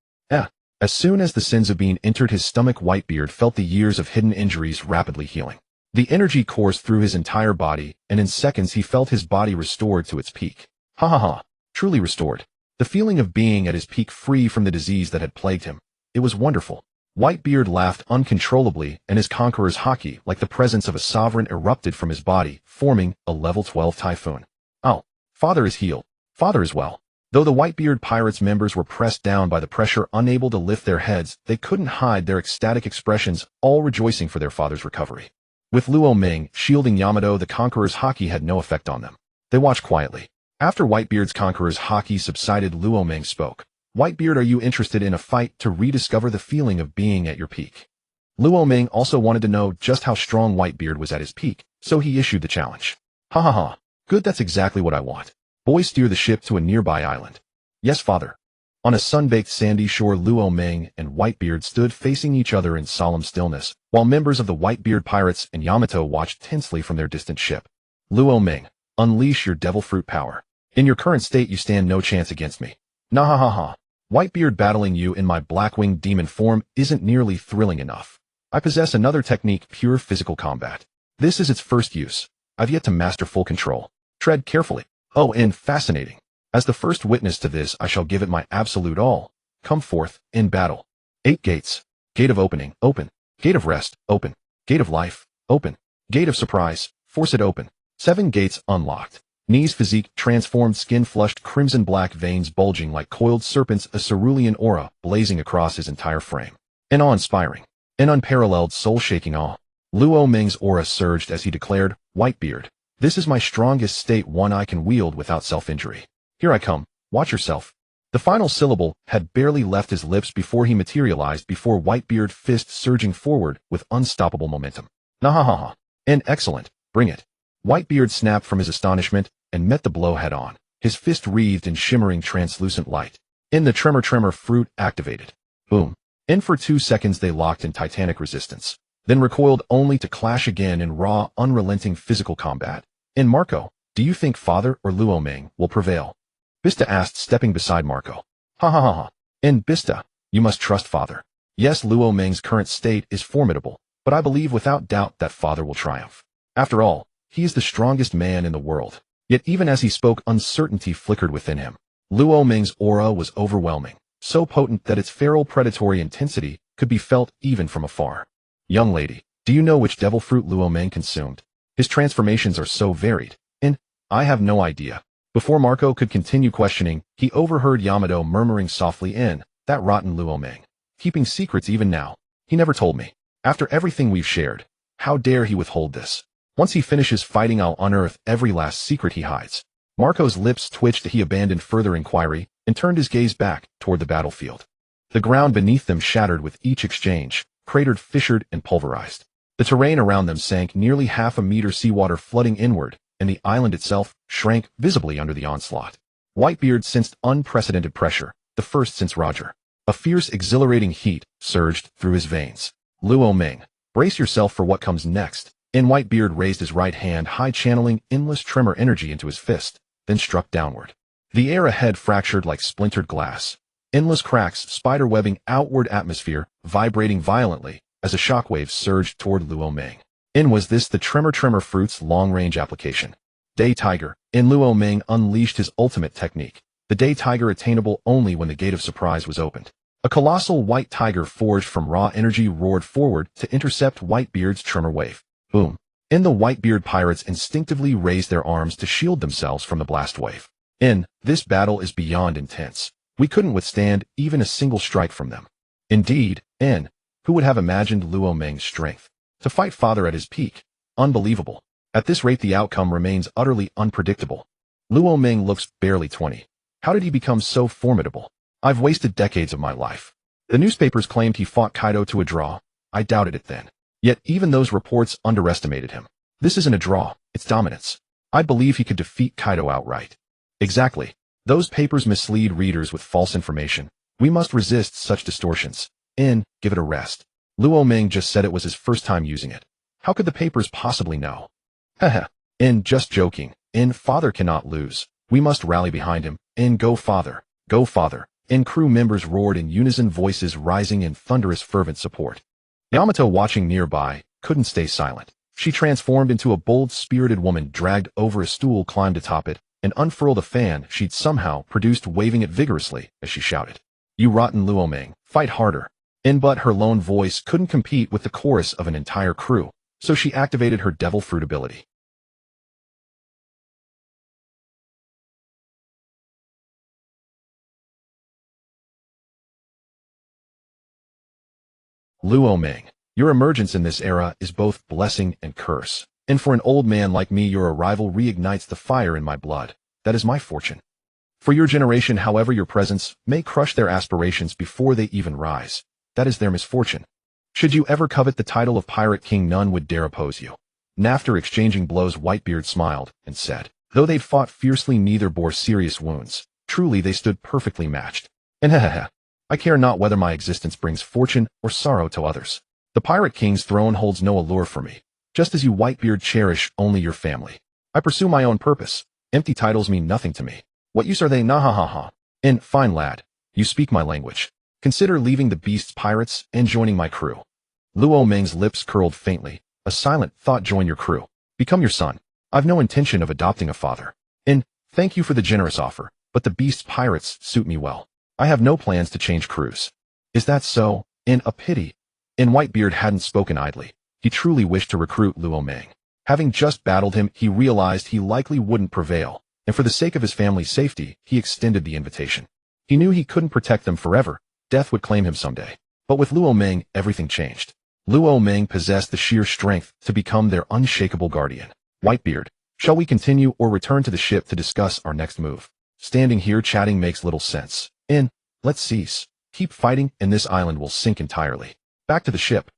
Speaker 1: As soon as the senzu bean entered his stomach, Whitebeard felt the years of hidden injuries rapidly healing. The energy coursed through his entire body, and in seconds he felt his body restored to its peak. Ha ha ha. Truly restored. The feeling of being at his peak, free from the disease that had plagued him. It was wonderful. Whitebeard laughed uncontrollably, and his conqueror's haki, like the presence of a sovereign, erupted from his body, forming a level 12 typhoon. Oh, father is healed. Father is well. Though the Whitebeard pirates members were pressed down by the pressure, unable to lift their heads, they couldn't hide their ecstatic expressions, all rejoicing for their father's recovery. With Luo Ming shielding Yamato, the conqueror's haki had no effect on them. They watched quietly. After Whitebeard's conqueror's haki subsided, Luo Ming spoke. Whitebeard, are you interested in a fight to rediscover the feeling of being at your peak? Luo Ming also wanted to know just how strong Whitebeard was at his peak, so he issued the challenge. Ha ha ha. Good, that's exactly what I want. Boys, steer the ship to a nearby island. Yes, father. On a sun-baked sandy shore, Luo Ming and Whitebeard stood facing each other in solemn stillness, while members of the Whitebeard pirates and Yamato watched tensely from their distant ship. Luo Ming, unleash your devil fruit power. In your current state, you stand no chance against me. Nah ha ha ha. Whitebeard, battling you in my black-winged demon form isn't nearly thrilling enough. I possess another technique, pure physical combat. This is its first use. I've yet to master full control. Tread carefully. Oh, and fascinating. As the first witness to this, I shall give it my absolute all. Come forth, in battle. 8 gates. Gate of opening, open. Gate of rest, open. Gate of life, open. Gate of surprise, force it open. 7 gates unlocked. Knees physique transformed, skin flushed, crimson black veins bulging like coiled serpents, a cerulean aura blazing across his entire frame. An awe-inspiring, an unparalleled, soul-shaking awe. Luo Ming's aura surged as he declared, Whitebeard, this is my strongest state, one I can wield without self-injury. Here I come, watch yourself. The final syllable had barely left his lips before he materialized before Whitebeard, fist surging forward with unstoppable momentum. Nahahaha. And excellent, bring it. Whitebeard snapped from his astonishment and met the blow head-on, his fist wreathed in shimmering translucent light. In the tremor fruit activated. Boom. In for 2 seconds they locked in titanic resistance, then recoiled only to clash again in raw, unrelenting physical combat. In Marco, do you think father or Luo Ming will prevail? Bista asked, stepping beside Marco. Ha ha ha ha. In Bista, you must trust father. Yes, Luo Ming's current state is formidable, but I believe without doubt that father will triumph. After all, he is the strongest man in the world. Yet even as he spoke, uncertainty flickered within him. Luo Ming's aura was overwhelming, so potent that its feral predatory intensity could be felt even from afar. Young lady, do you know which devil fruit Luo Ming consumed? His transformations are so varied, and I have no idea. Before Marco could continue questioning, he overheard Yamato murmuring softly, in, that rotten Luo Ming. Keeping secrets even now. He never told me. After everything we've shared, how dare he withhold this? Once he finishes fighting, I'll unearth every last secret he hides. Marco's lips twitched. He abandoned further inquiry and turned his gaze back toward the battlefield. The ground beneath them shattered with each exchange, cratered, fissured, and pulverized. The terrain around them sank, nearly half a meter, seawater flooding inward, and the island itself shrank visibly under the onslaught. Whitebeard sensed unprecedented pressure, the first since Roger. A fierce, exhilarating heat surged through his veins. Luo Ming, brace yourself for what comes next. And Whitebeard raised his right hand high, channeling endless tremor energy into his fist, then struck downward. The air ahead fractured like splintered glass. Endless cracks, spider-webbing outward, atmosphere vibrating violently as a shockwave surged toward Luo Ming. And was this the tremor fruit's long-range application? Day Tiger. And Luo Ming unleashed his ultimate technique. The Day Tiger, attainable only when the Gate of Surprise was opened. A colossal white tiger forged from raw energy roared forward to intercept Whitebeard's tremor wave. Boom. And the Whitebeard pirates instinctively raised their arms to shield themselves from the blast wave. This battle is beyond intense. We couldn't withstand even a single strike from them. Indeed, who would have imagined Luo Ming's strength? To fight father at his peak. Unbelievable. At this rate, the outcome remains utterly unpredictable. Luo Ming looks barely 20. How did he become so formidable? I've wasted decades of my life. The newspapers claimed he fought Kaido to a draw. I doubted it then. Yet even those reports underestimated him. This isn't a draw, it's dominance. I believe he could defeat Kaido outright. Exactly. Those papers mislead readers with false information. We must resist such distortions. Give it a rest. Luo Ming just said it was his first time using it. How could the papers possibly know? Haha. Just joking. Father cannot lose. We must rally behind him. Go father. Go father. Crew members roared in unison, voices rising in thunderous fervent support. Yamato, watching nearby, couldn't stay silent. She transformed into a bold, spirited woman, dragged over a stool, climbed atop it, and unfurled a fan she'd somehow produced, waving it vigorously as she shouted. You rotten Luo Ming, fight harder. But her lone voice couldn't compete with the chorus of an entire crew, so she activated her devil fruit ability. Luo Ming, your emergence in this era is both blessing and curse. And for an old man like me, your arrival reignites the fire in my blood. That is my fortune. For your generation, however, your presence may crush their aspirations before they even rise. That is their misfortune. Should you ever covet the title of Pirate King, none would dare oppose you. And after exchanging blows, Whitebeard smiled and said, though they fought fiercely, neither bore serious wounds. Truly, they stood perfectly matched. And I care not whether my existence brings fortune or sorrow to others. The Pirate King's throne holds no allure for me. Just as you, Whitebeard, cherish only your family. I pursue my own purpose. Empty titles mean nothing to me. What use are they? Nah ha ha ha. And, fine lad, you speak my language. Consider leaving the Beast's pirates and joining my crew. Luo Ming's lips curled faintly. A silent thought: join your crew. Become your son. I've no intention of adopting a father. And, thank you for the generous offer, but the Beast's pirates suit me well. I have no plans to change crews. Is that so? And a pity. And Whitebeard hadn't spoken idly. He truly wished to recruit Luo Ming. Having just battled him, he realized he likely wouldn't prevail, and for the sake of his family's safety, he extended the invitation. He knew he couldn't protect them forever. Death would claim him someday. But with Luo Ming, everything changed. Luo Ming possessed the sheer strength to become their unshakable guardian. Whitebeard, shall we continue or return to the ship to discuss our next move? Standing here chatting makes little sense. Let's cease. Keep fighting, and this island will sink entirely. Back to the ship.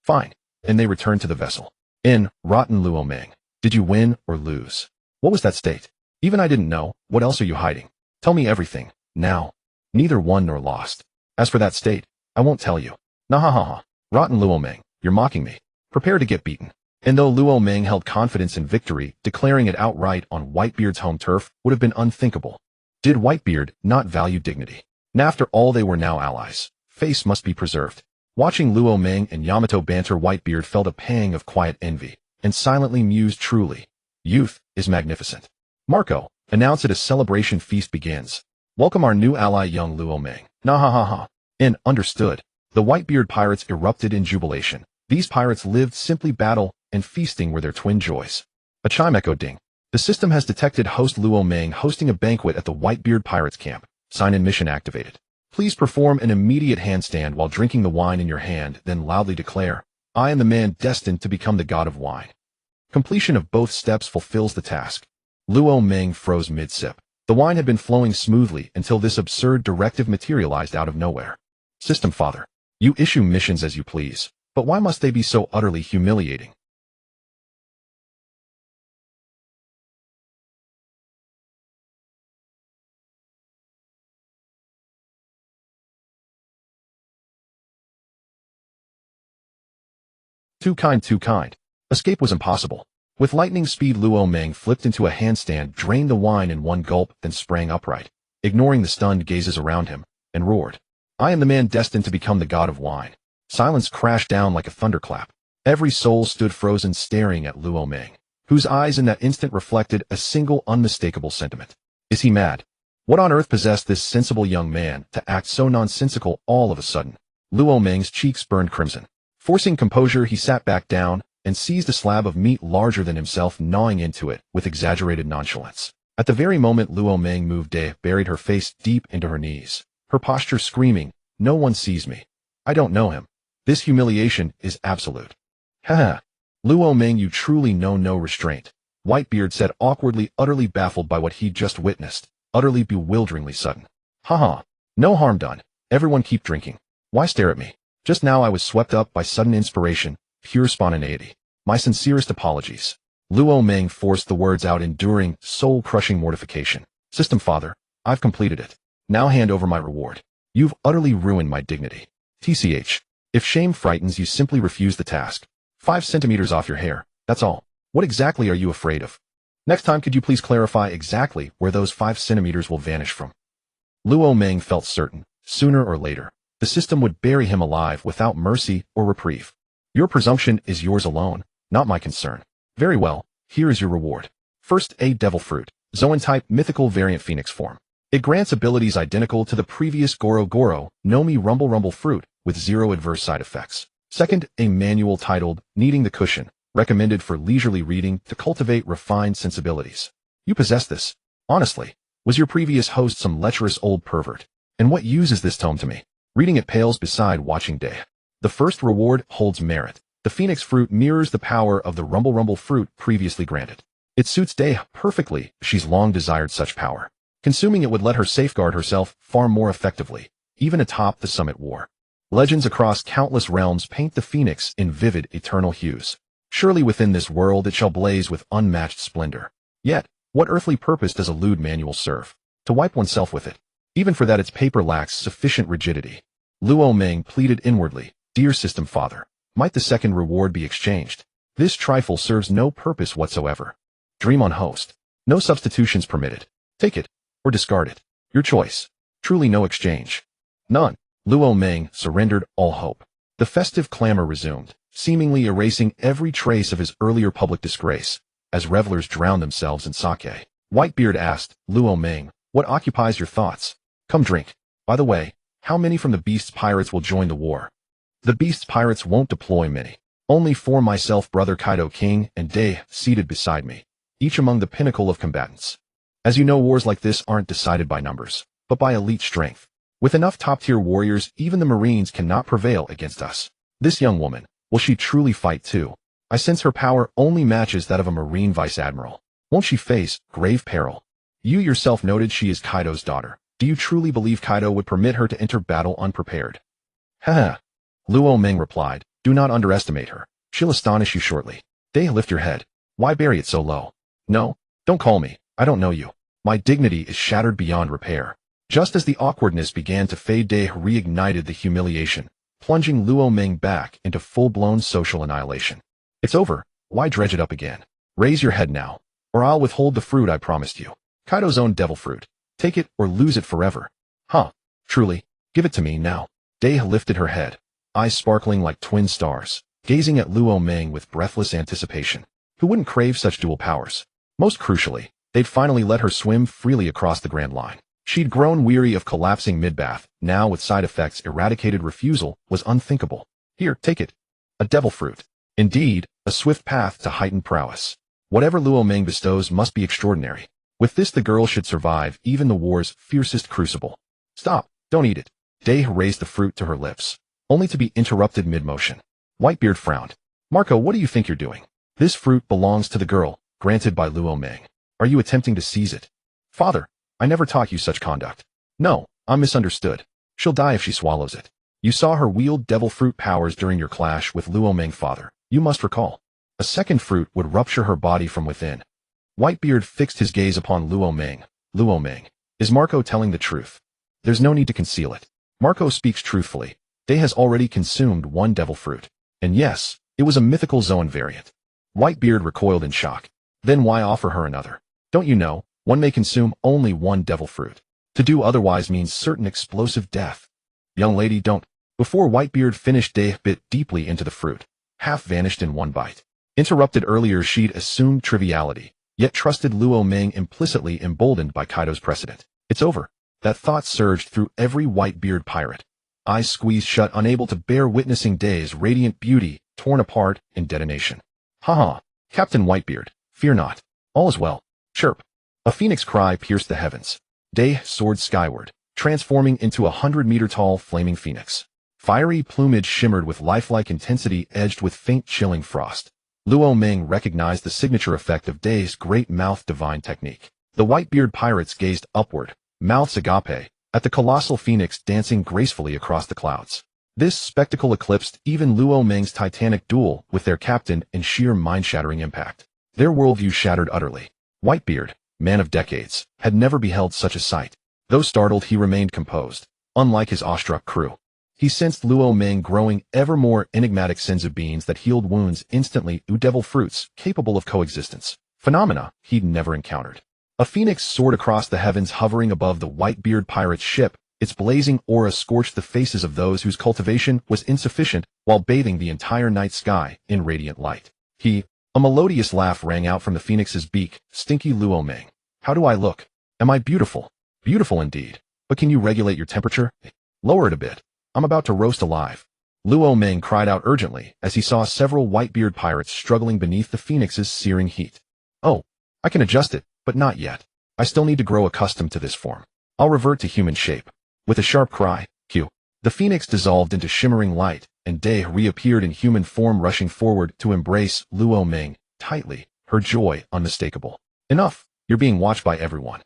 Speaker 1: Fine. And they returned to the vessel. Rotten Luo Ming. Did you win or lose? What was that state? Even I didn't know. What else are you hiding? Tell me everything. Now. Neither won nor lost. As for that state, I won't tell you. Nah ha ha ha. Rotten Luo Ming, you're mocking me. Prepare to get beaten. And though Luo Ming held confidence in victory, declaring it outright on Whitebeard's home turf would have been unthinkable. Did Whitebeard not value dignity? And after all, they were now allies. Face must be preserved. Watching Luo Ming and Yamato banter, Whitebeard felt a pang of quiet envy, and silently mused, truly, youth is magnificent. Marco, announce it, a celebration feast begins. Welcome our new ally, young Luo Ming. Nah ha ha ha. And, understood. The Whitebeard pirates erupted in jubilation. These pirates lived simply battle, and feasting were their twin joys. A chime echoed. Ding. The system has detected host Luo Ming hosting a banquet at the Whitebeard pirates camp. Sign-in mission activated. Please perform an immediate handstand while drinking the wine in your hand, then loudly declare, I am the man destined to become the god of wine. Completion of both steps fulfills the task. Luo Ming froze mid-sip. The wine had been flowing smoothly until this absurd directive materialized out of nowhere. System Father, you issue missions as you please, but why must they be so utterly humiliating? Too kind, too kind. Escape was impossible. With lightning speed, Luo Ming flipped into a handstand, drained the wine in one gulp, then sprang upright, ignoring the stunned gazes around him, and roared, I am the man destined to become the god of wine. Silence crashed down like a thunderclap. Every soul stood frozen, staring at Luo Ming, whose eyes in that instant reflected a single unmistakable sentiment. Is he mad? What on earth possessed this sensible young man to act so nonsensical all of a sudden? Luo Ming's cheeks burned crimson. Forcing composure, he sat back down and seized a slab of meat larger than himself, gnawing into it with exaggerated nonchalance. At the very moment Luo Ming moved, buried her face deep into her knees, her posture screaming, no one sees me. I don't know him. This humiliation is absolute. Ha! Luo Ming, you truly know no restraint, Whitebeard said awkwardly, utterly baffled by what he'd just witnessed, utterly bewilderingly sudden. Ha! No harm done. Everyone keep drinking. Why stare at me? Just now I was swept up by sudden inspiration, pure spontaneity. My sincerest apologies. Luo Ming forced the words out, enduring soul-crushing mortification. System Father, I've completed it. Now hand over my reward. You've utterly ruined my dignity. TCH. If shame frightens you, simply refuse the task. 5 centimeters off your hair, that's all. What exactly are you afraid of? Next time could you please clarify exactly where those 5 centimeters will vanish from? Luo Ming felt certain, sooner or later, the system would bury him alive without mercy or reprieve. Your presumption is yours alone, not my concern. Very well, here is your reward. First, a devil fruit, Zoan-type mythical variant phoenix form. It grants abilities identical to the previous Goro Goro, Nomi Rumble Rumble fruit, with zero adverse side effects. Second, a manual titled Kneading the Cushion, recommended for leisurely reading to cultivate refined sensibilities. You possess this. Honestly, was your previous host some lecherous old pervert? And what use is this tome to me? Reading it pales beside watching day. The first reward holds merit. The phoenix fruit mirrors the power of the rumble fruit previously granted. It suits Day perfectly. She's long desired such power. Consuming it would let her safeguard herself far more effectively, even atop the summit war. Legends across countless realms paint the phoenix in vivid, eternal hues. Surely within this world it shall blaze with unmatched splendor. Yet, what earthly purpose does a lewd manual serve? To wipe oneself with it. Even for that its paper lacks sufficient rigidity. Luo Meng pleaded inwardly, "Dear system father, might the second reward be exchanged? This trifle serves no purpose whatsoever. Dream on host. No substitutions permitted. Take it, or discard it. Your choice. Truly no exchange." None. Luo Meng surrendered all hope. The festive clamor resumed, seemingly erasing every trace of his earlier public disgrace, as revelers drowned themselves in sake. Whitebeard asked, "Luo Meng, what occupies your thoughts? Come drink. By the way, how many from the Beast's pirates will join the war?" "The Beast's pirates won't deploy many. Only for myself, brother Kaido King, and Day seated beside me, each among the pinnacle of combatants. As you know, wars like this aren't decided by numbers, but by elite strength. With enough top-tier warriors, even the Marines cannot prevail against us. This young woman, will she truly fight too? I sense her power only matches that of a Marine vice-admiral. Won't she face grave peril? You yourself noted she is Kaido's daughter. Do you truly believe Kaido would permit her to enter battle unprepared?" "Haha," Luo Meng replied, "do not underestimate her. She'll astonish you shortly. Day, lift your head. Why bury it so low? No, don't call me. I don't know you. My dignity is shattered beyond repair." Just as the awkwardness began to fade, Day reignited the humiliation, plunging Luo Meng back into full-blown social annihilation. "It's over. Why dredge it up again? Raise your head now, or I'll withhold the fruit I promised you. Kaido's own devil fruit. Take it or lose it forever." "Huh? Truly? Give it to me now." Day lifted her head, eyes sparkling like twin stars, gazing at Luo Meng with breathless anticipation. Who wouldn't crave such dual powers? Most crucially, they'd finally let her swim freely across the Grand Line. She'd grown weary of collapsing mid-bath. Now, with side effects eradicated, refusal was unthinkable. "Here, take it. A devil fruit. Indeed, a swift path to heightened prowess. Whatever Luo Meng bestows must be extraordinary. With this the girl should survive even the war's fiercest crucible." "Stop, don't eat it." Day raised the fruit to her lips, only to be interrupted mid-motion. Whitebeard frowned. "Marco, what do you think you're doing? This fruit belongs to the girl, granted by Luo Meng. Are you attempting to seize it?" "Father, I never taught you such conduct." "No, I'm misunderstood. She'll die if she swallows it. You saw her wield devil fruit powers during your clash with Luo Meng, father. You must recall. A second fruit would rupture her body from within." Whitebeard fixed his gaze upon Luo Meng. "Luo Meng, is Marco telling the truth? There's no need to conceal it. Marco speaks truthfully. Day has already consumed one devil fruit. And yes, it was a mythical Zoan variant." Whitebeard recoiled in shock. "Then why offer her another? Don't you know, one may consume only one devil fruit. To do otherwise means certain explosive death." "Young lady, don't." Before Whitebeard finished, Day bit deeply into the fruit, half vanished in one bite. Interrupted earlier, she'd assumed triviality, yet trusted Luo Meng implicitly, emboldened by Kaido's precedent. "It's over." That thought surged through every Whitebeard pirate. Eyes squeezed shut, unable to bear witnessing Day's radiant beauty torn apart in detonation. "Haha, Captain Whitebeard, fear not. All is well. Chirp." A phoenix cry pierced the heavens. Day soared skyward, transforming into a 100-meter-tall flaming phoenix. Fiery plumage shimmered with lifelike intensity, edged with faint chilling frost. Luo Meng recognized the signature effect of Day's great mouth divine technique. The Whitebeard pirates gazed upward, mouths agape, at the colossal phoenix dancing gracefully across the clouds. This spectacle eclipsed even Luo Meng's titanic duel with their captain in sheer mind-shattering impact. Their worldview shattered utterly. Whitebeard, man of decades, had never beheld such a sight. Though startled, he remained composed, unlike his awestruck crew. He sensed Luo Meng growing ever more enigmatic senzu beans that healed wounds instantly, devil fruits capable of coexistence, phenomena he'd never encountered. A phoenix soared across the heavens, hovering above the Whitebeard pirate's ship. Its blazing aura scorched the faces of those whose cultivation was insufficient, while bathing the entire night sky in radiant light. A melodious laugh rang out from the phoenix's beak. "Stinky Luo Meng. How do I look? Am I beautiful?" "Beautiful indeed. But can you regulate your temperature? Lower it a bit." I'm about to roast alive. Luo Ming cried out urgently as he saw several white-beard pirates struggling beneath the phoenix's searing heat. Oh, I can adjust it, but not yet. I still need to grow accustomed to this form. I'll revert to human shape. With a sharp cry, Q. The phoenix dissolved into shimmering light, and Day reappeared in human form, rushing forward to embrace Luo Ming tightly, her joy unmistakable. Enough, you're being watched by everyone.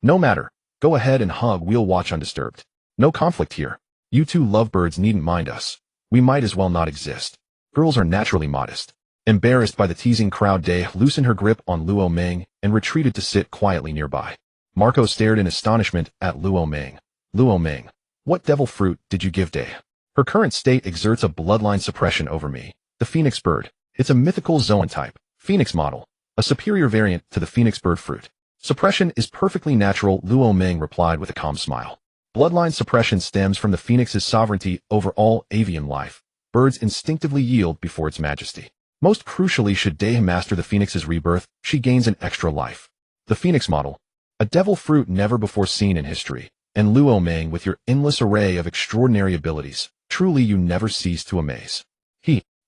Speaker 1: No matter, go ahead and hug, we'll watch undisturbed. No conflict here. You two lovebirds needn't mind us. We might as well not exist. Girls are naturally modest. Embarrassed by the teasing crowd, Day loosened her grip on Luo Ming and retreated to sit quietly nearby. Marco stared in astonishment at Luo Ming. Luo Ming, what devil fruit did you give Day? Her current state exerts a bloodline suppression over me. The phoenix bird. It's a mythical zootype, phoenix model, a superior variant to the phoenix bird fruit. Suppression is perfectly natural, Luo Ming replied with a calm smile. Bloodline suppression stems from the phoenix's sovereignty over all avian life. Birds instinctively yield before its majesty. Most crucially, should Day master the phoenix's rebirth, she gains an extra life. The phoenix model. A devil fruit never before seen in history. And Luo Ming, with your endless array of extraordinary abilities, truly you never cease to amaze.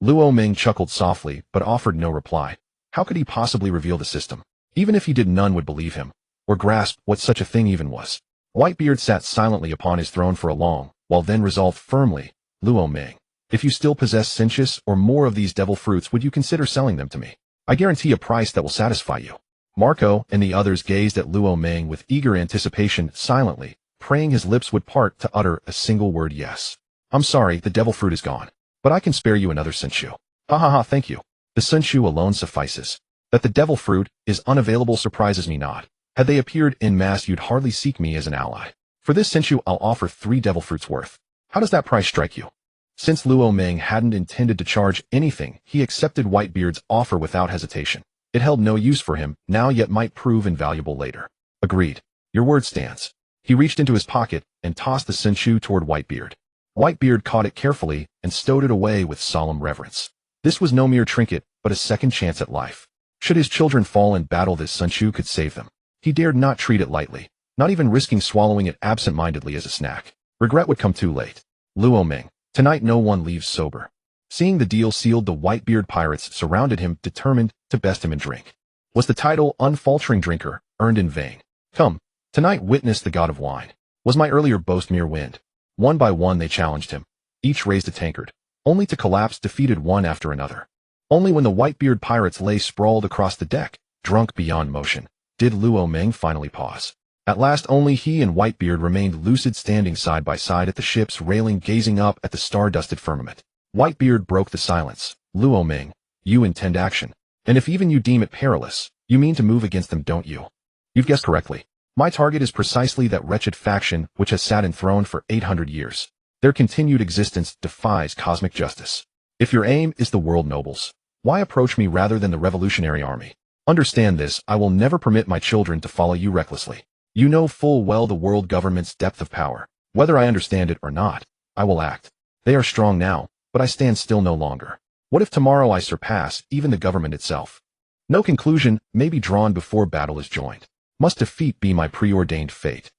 Speaker 1: Luo Ming chuckled softly, but offered no reply. How could he possibly reveal the system? Even if he did, none would believe him, or grasp what such a thing even was. Whitebeard sat silently upon his throne for a long while, then resolved firmly, Luo Ming, if you still possess cinchus or more of these devil fruits, would you consider selling them to me? I guarantee a price that will satisfy you. Marco and the others gazed at Luo Ming with eager anticipation, silently, praying his lips would part to utter a single word: yes. I'm sorry, the devil fruit is gone, but I can spare you another cinchu. Ha ha ha, thank you. The cinchu alone suffices. That the devil fruit is unavailable surprises me not. Had they appeared en masse, you'd hardly seek me as an ally. For this cinchu, I'll offer 3 devil fruits worth. How does that price strike you? Since Luo Ming hadn't intended to charge anything, he accepted Whitebeard's offer without hesitation. It held no use for him now, yet might prove invaluable later. Agreed. Your word stands. He reached into his pocket and tossed the cinchu toward Whitebeard. Whitebeard caught it carefully and stowed it away with solemn reverence. This was no mere trinket, but a second chance at life. Should his children fall in battle, this cinchu could save them. He dared not treat it lightly, not even risking swallowing it absent-mindedly as a snack. Regret would come too late. Luo Ming, tonight no one leaves sober. Seeing the deal sealed, the Whitebeard pirates surrounded him, determined to best him in drink. Was the title unfaltering drinker earned in vain? Come, tonight witness the god of wine. Was my earlier boast mere wind? One by one they challenged him. Each raised a tankard, only to collapse defeated one after another. Only when the Whitebeard pirates lay sprawled across the deck, drunk beyond motion, did Luo Ming finally pause. At last only he and Whitebeard remained lucid, standing side by side at the ship's railing, gazing up at the star-dusted firmament. Whitebeard broke the silence. Luo Ming, you intend action. And if even you deem it perilous, you mean to move against them, don't you? You've guessed correctly. My target is precisely that wretched faction which has sat enthroned for 800 years. Their continued existence defies cosmic justice. If your aim is the world nobles, why approach me rather than the revolutionary army? Understand this, I will never permit my children to follow you recklessly. You know full well the world government's depth of power. Whether I understand it or not, I will act. They are strong now, but I stand still no longer. What if tomorrow I surpass even the government itself? No conclusion may be drawn before battle is joined. Must defeat be my preordained fate.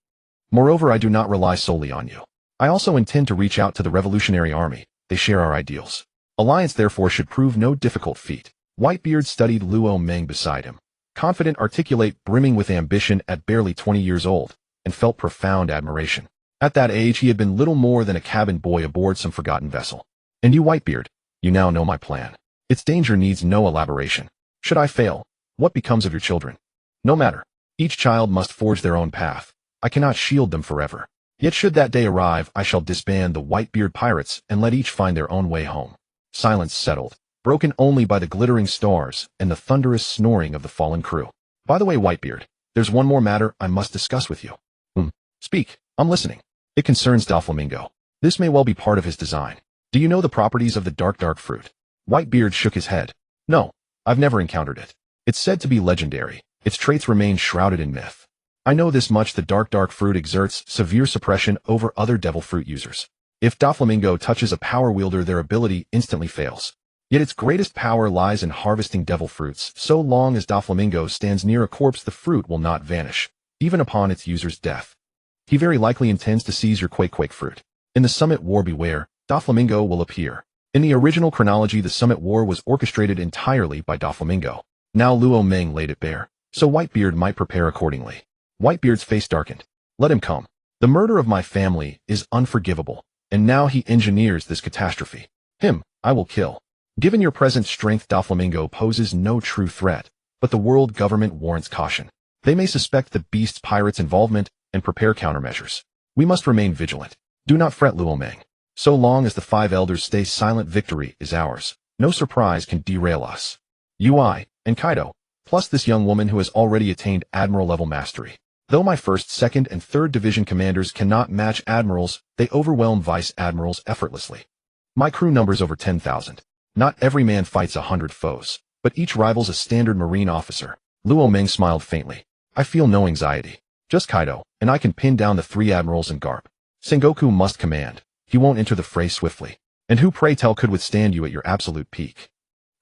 Speaker 1: Moreover, I do not rely solely on you. I also intend to reach out to the revolutionary army. They share our ideals. Alliance therefore should prove no difficult feat. Whitebeard studied Luo Ming beside him, confident, articulate, brimming with ambition at barely 20 years old, and felt profound admiration. At that age he had been little more than a cabin boy aboard some forgotten vessel. And you, Whitebeard, you now know my plan. Its danger needs no elaboration. Should I fail, what becomes of your children? No matter. Each child must forge their own path. I cannot shield them forever. Yet should that day arrive, I shall disband the Whitebeard pirates and let each find their own way home. Silence settled, broken only by the glittering stars and the thunderous snoring of the fallen crew. By the way, Whitebeard, there's one more matter I must discuss with you. Speak, I'm listening. It concerns Doflamingo. This may well be part of his design. Do you know the properties of the dark fruit? Whitebeard shook his head. No, I've never encountered it. It's said to be legendary. Its traits remain shrouded in myth. I know this much: the dark fruit exerts severe suppression over other devil fruit users. If Doflamingo touches a power wielder, their ability instantly fails. Yet its greatest power lies in harvesting devil fruits. So long as Doflamingo stands near a corpse, the fruit will not vanish, even upon its user's death. He very likely intends to seize your quake fruit. In the Summit War beware, Doflamingo will appear. In the original chronology, the Summit War was orchestrated entirely by Doflamingo. Now Luo Ming laid it bare, so Whitebeard might prepare accordingly. Whitebeard's face darkened. Let him come. The murder of my family is unforgivable, and now he engineers this catastrophe. Him, I will kill. Given your present strength, Doflamingo poses no true threat, but the world government warrants caution. They may suspect the beast's pirates' involvement and prepare countermeasures. We must remain vigilant. Do not fret, Luo Ming. So long as the five elders stay silent, victory is ours. No surprise can derail us. UI, and Kaido, plus this young woman who has already attained admiral-level mastery. Though my 1st, 2nd, and 3rd division commanders cannot match admirals, they overwhelm vice admirals effortlessly. My crew numbers over 10,000. Not every man fights 100 foes, but each rivals a standard marine officer. Luo Ming smiled faintly. I feel no anxiety. Just Kaido, and I can pin down the 3 admirals and Garp. Sengoku must command. He won't enter the fray swiftly. And who, pray tell, could withstand you at your absolute peak?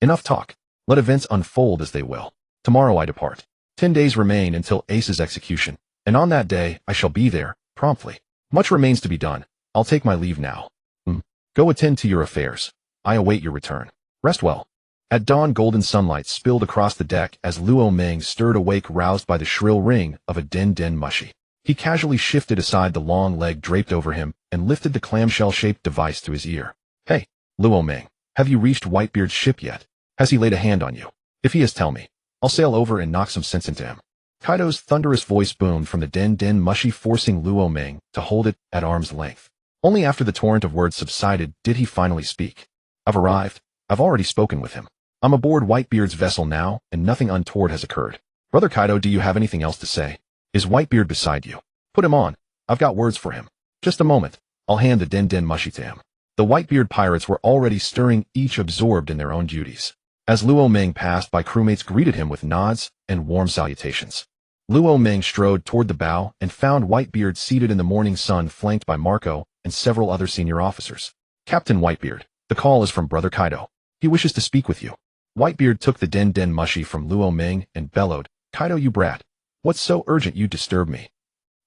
Speaker 1: Enough talk. Let events unfold as they will. Tomorrow I depart. 10 days remain until Ace's execution, and on that day I shall be there, promptly. Much remains to be done. I'll take my leave now. Go attend to your affairs. I await your return. Rest well. At dawn, golden sunlight spilled across the deck as Luo Ming stirred awake, roused by the shrill ring of a den mushi. He casually shifted aside the long leg draped over him and lifted the clamshell-shaped device to his ear. Hey, Luo Ming, have you reached Whitebeard's ship yet? Has he laid a hand on you? If he has, tell me. I'll sail over and knock some sense into him. Kaido's thunderous voice boomed from the den mushi, forcing Luo Ming to hold it at arm's length. Only after the torrent of words subsided did he finally speak. I've arrived. I've already spoken with him. I'm aboard Whitebeard's vessel now, and nothing untoward has occurred. Brother Kaido, do you have anything else to say? Is Whitebeard beside you? Put him on. I've got words for him. Just a moment. I'll hand the den mushi to him. The Whitebeard pirates were already stirring, each absorbed in their own duties. As Luo Ming passed by, crewmates greeted him with nods and warm salutations. Luo Ming strode toward the bow and found Whitebeard seated in the morning sun, flanked by Marco and several other senior officers. Captain Whitebeard, the call is from Brother Kaido. He wishes to speak with you. Whitebeard took the den mushi from Luo Ming and bellowed, Kaido, you brat. What's so urgent you disturb me?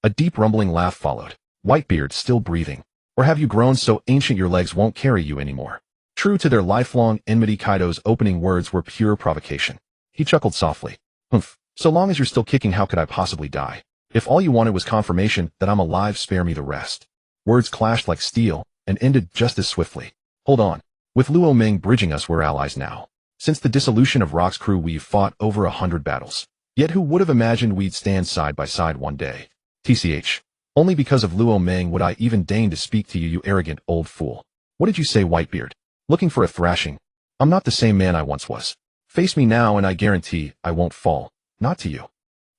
Speaker 1: A deep rumbling laugh followed. Whitebeard, still breathing. Or have you grown so ancient your legs won't carry you anymore? True to their lifelong enmity, Kaido's opening words were pure provocation. He chuckled softly. Humph, so long as you're still kicking, how could I possibly die? If all you wanted was confirmation that I'm alive, spare me the rest. Words clashed like steel and ended just as swiftly. Hold on. With Luo Ming bridging us, we're allies now. Since the dissolution of Rock's crew, we've fought over 100 battles. Yet who would have imagined we'd stand side by side one day? TCH. Only because of Luo Ming would I even deign to speak to you, you arrogant old fool. What did you say, Whitebeard? Looking for a thrashing? I'm not the same man I once was. Face me now and I guarantee I won't fall. Not to you.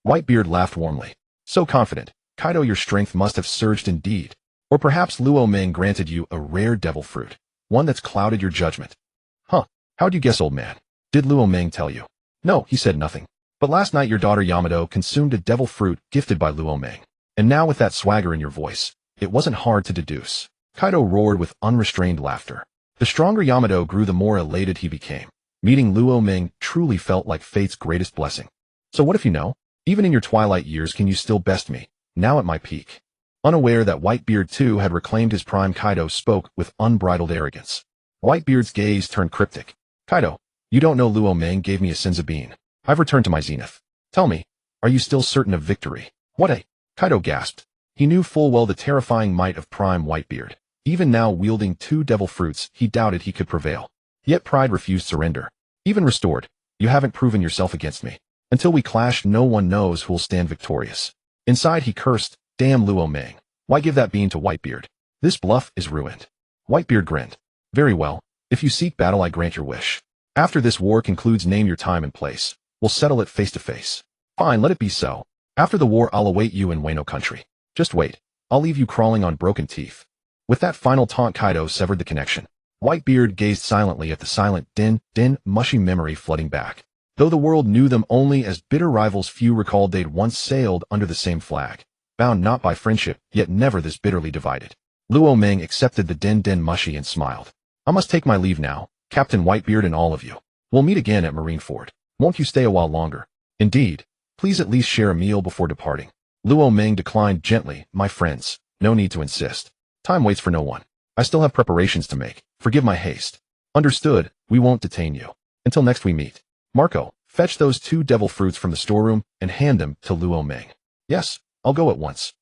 Speaker 1: Whitebeard laughed warmly. So confident. Kaido, your strength must have surged indeed. Or perhaps Luo Ming granted you a rare devil fruit. One that's clouded your judgment. Huh. How'd you guess, old man? Did Luo Ming tell you? No, he said nothing. But last night your daughter Yamato consumed a devil fruit gifted by Luo Ming. And now with that swagger in your voice, it wasn't hard to deduce. Kaido roared with unrestrained laughter. The stronger Yamato grew, the more elated he became. Meeting Luo Ming truly felt like fate's greatest blessing. So what if you know? Even in your twilight years, can you still best me, now at my peak? Unaware that Whitebeard too had reclaimed his prime, Kaido spoke with unbridled arrogance. Whitebeard's gaze turned cryptic. Kaido, you don't know Luo Ming gave me a senza bean. I've returned to my zenith. Tell me, are you still certain of victory? What a... Kaido gasped. He knew full well the terrifying might of prime Whitebeard. Even now, wielding 2 devil fruits, he doubted he could prevail. Yet pride refused surrender. Even restored, you haven't proven yourself against me. Until we clash, no one knows who'll stand victorious. Inside he cursed, damn Luo Ming. Why give that bean to Whitebeard? This bluff is ruined. Whitebeard grinned. Very well. If you seek battle, I grant your wish. After this war concludes, name your time and place. We'll settle it face to face. Fine, let it be so. After the war, I'll await you in Wano Country. Just wait. I'll leave you crawling on broken teeth. With that final taunt, Kaido severed the connection. Whitebeard gazed silently at the silent mushy memory flooding back. Though the world knew them only as bitter rivals, few recalled they'd once sailed under the same flag, bound not by friendship, yet never this bitterly divided. Luo Ming accepted the den mushy and smiled. I must take my leave now, Captain Whitebeard and all of you. We'll meet again at Marineford. Won't you stay a while longer? Indeed. Please at least share a meal before departing. Luo Ming declined gently. My friends, no need to insist. Time waits for no one. I still have preparations to make. Forgive my haste. Understood, we won't detain you. Until next we meet. Marco, fetch those 2 devil fruits from the storeroom and hand them to Luo Ming. Yes, I'll go at once.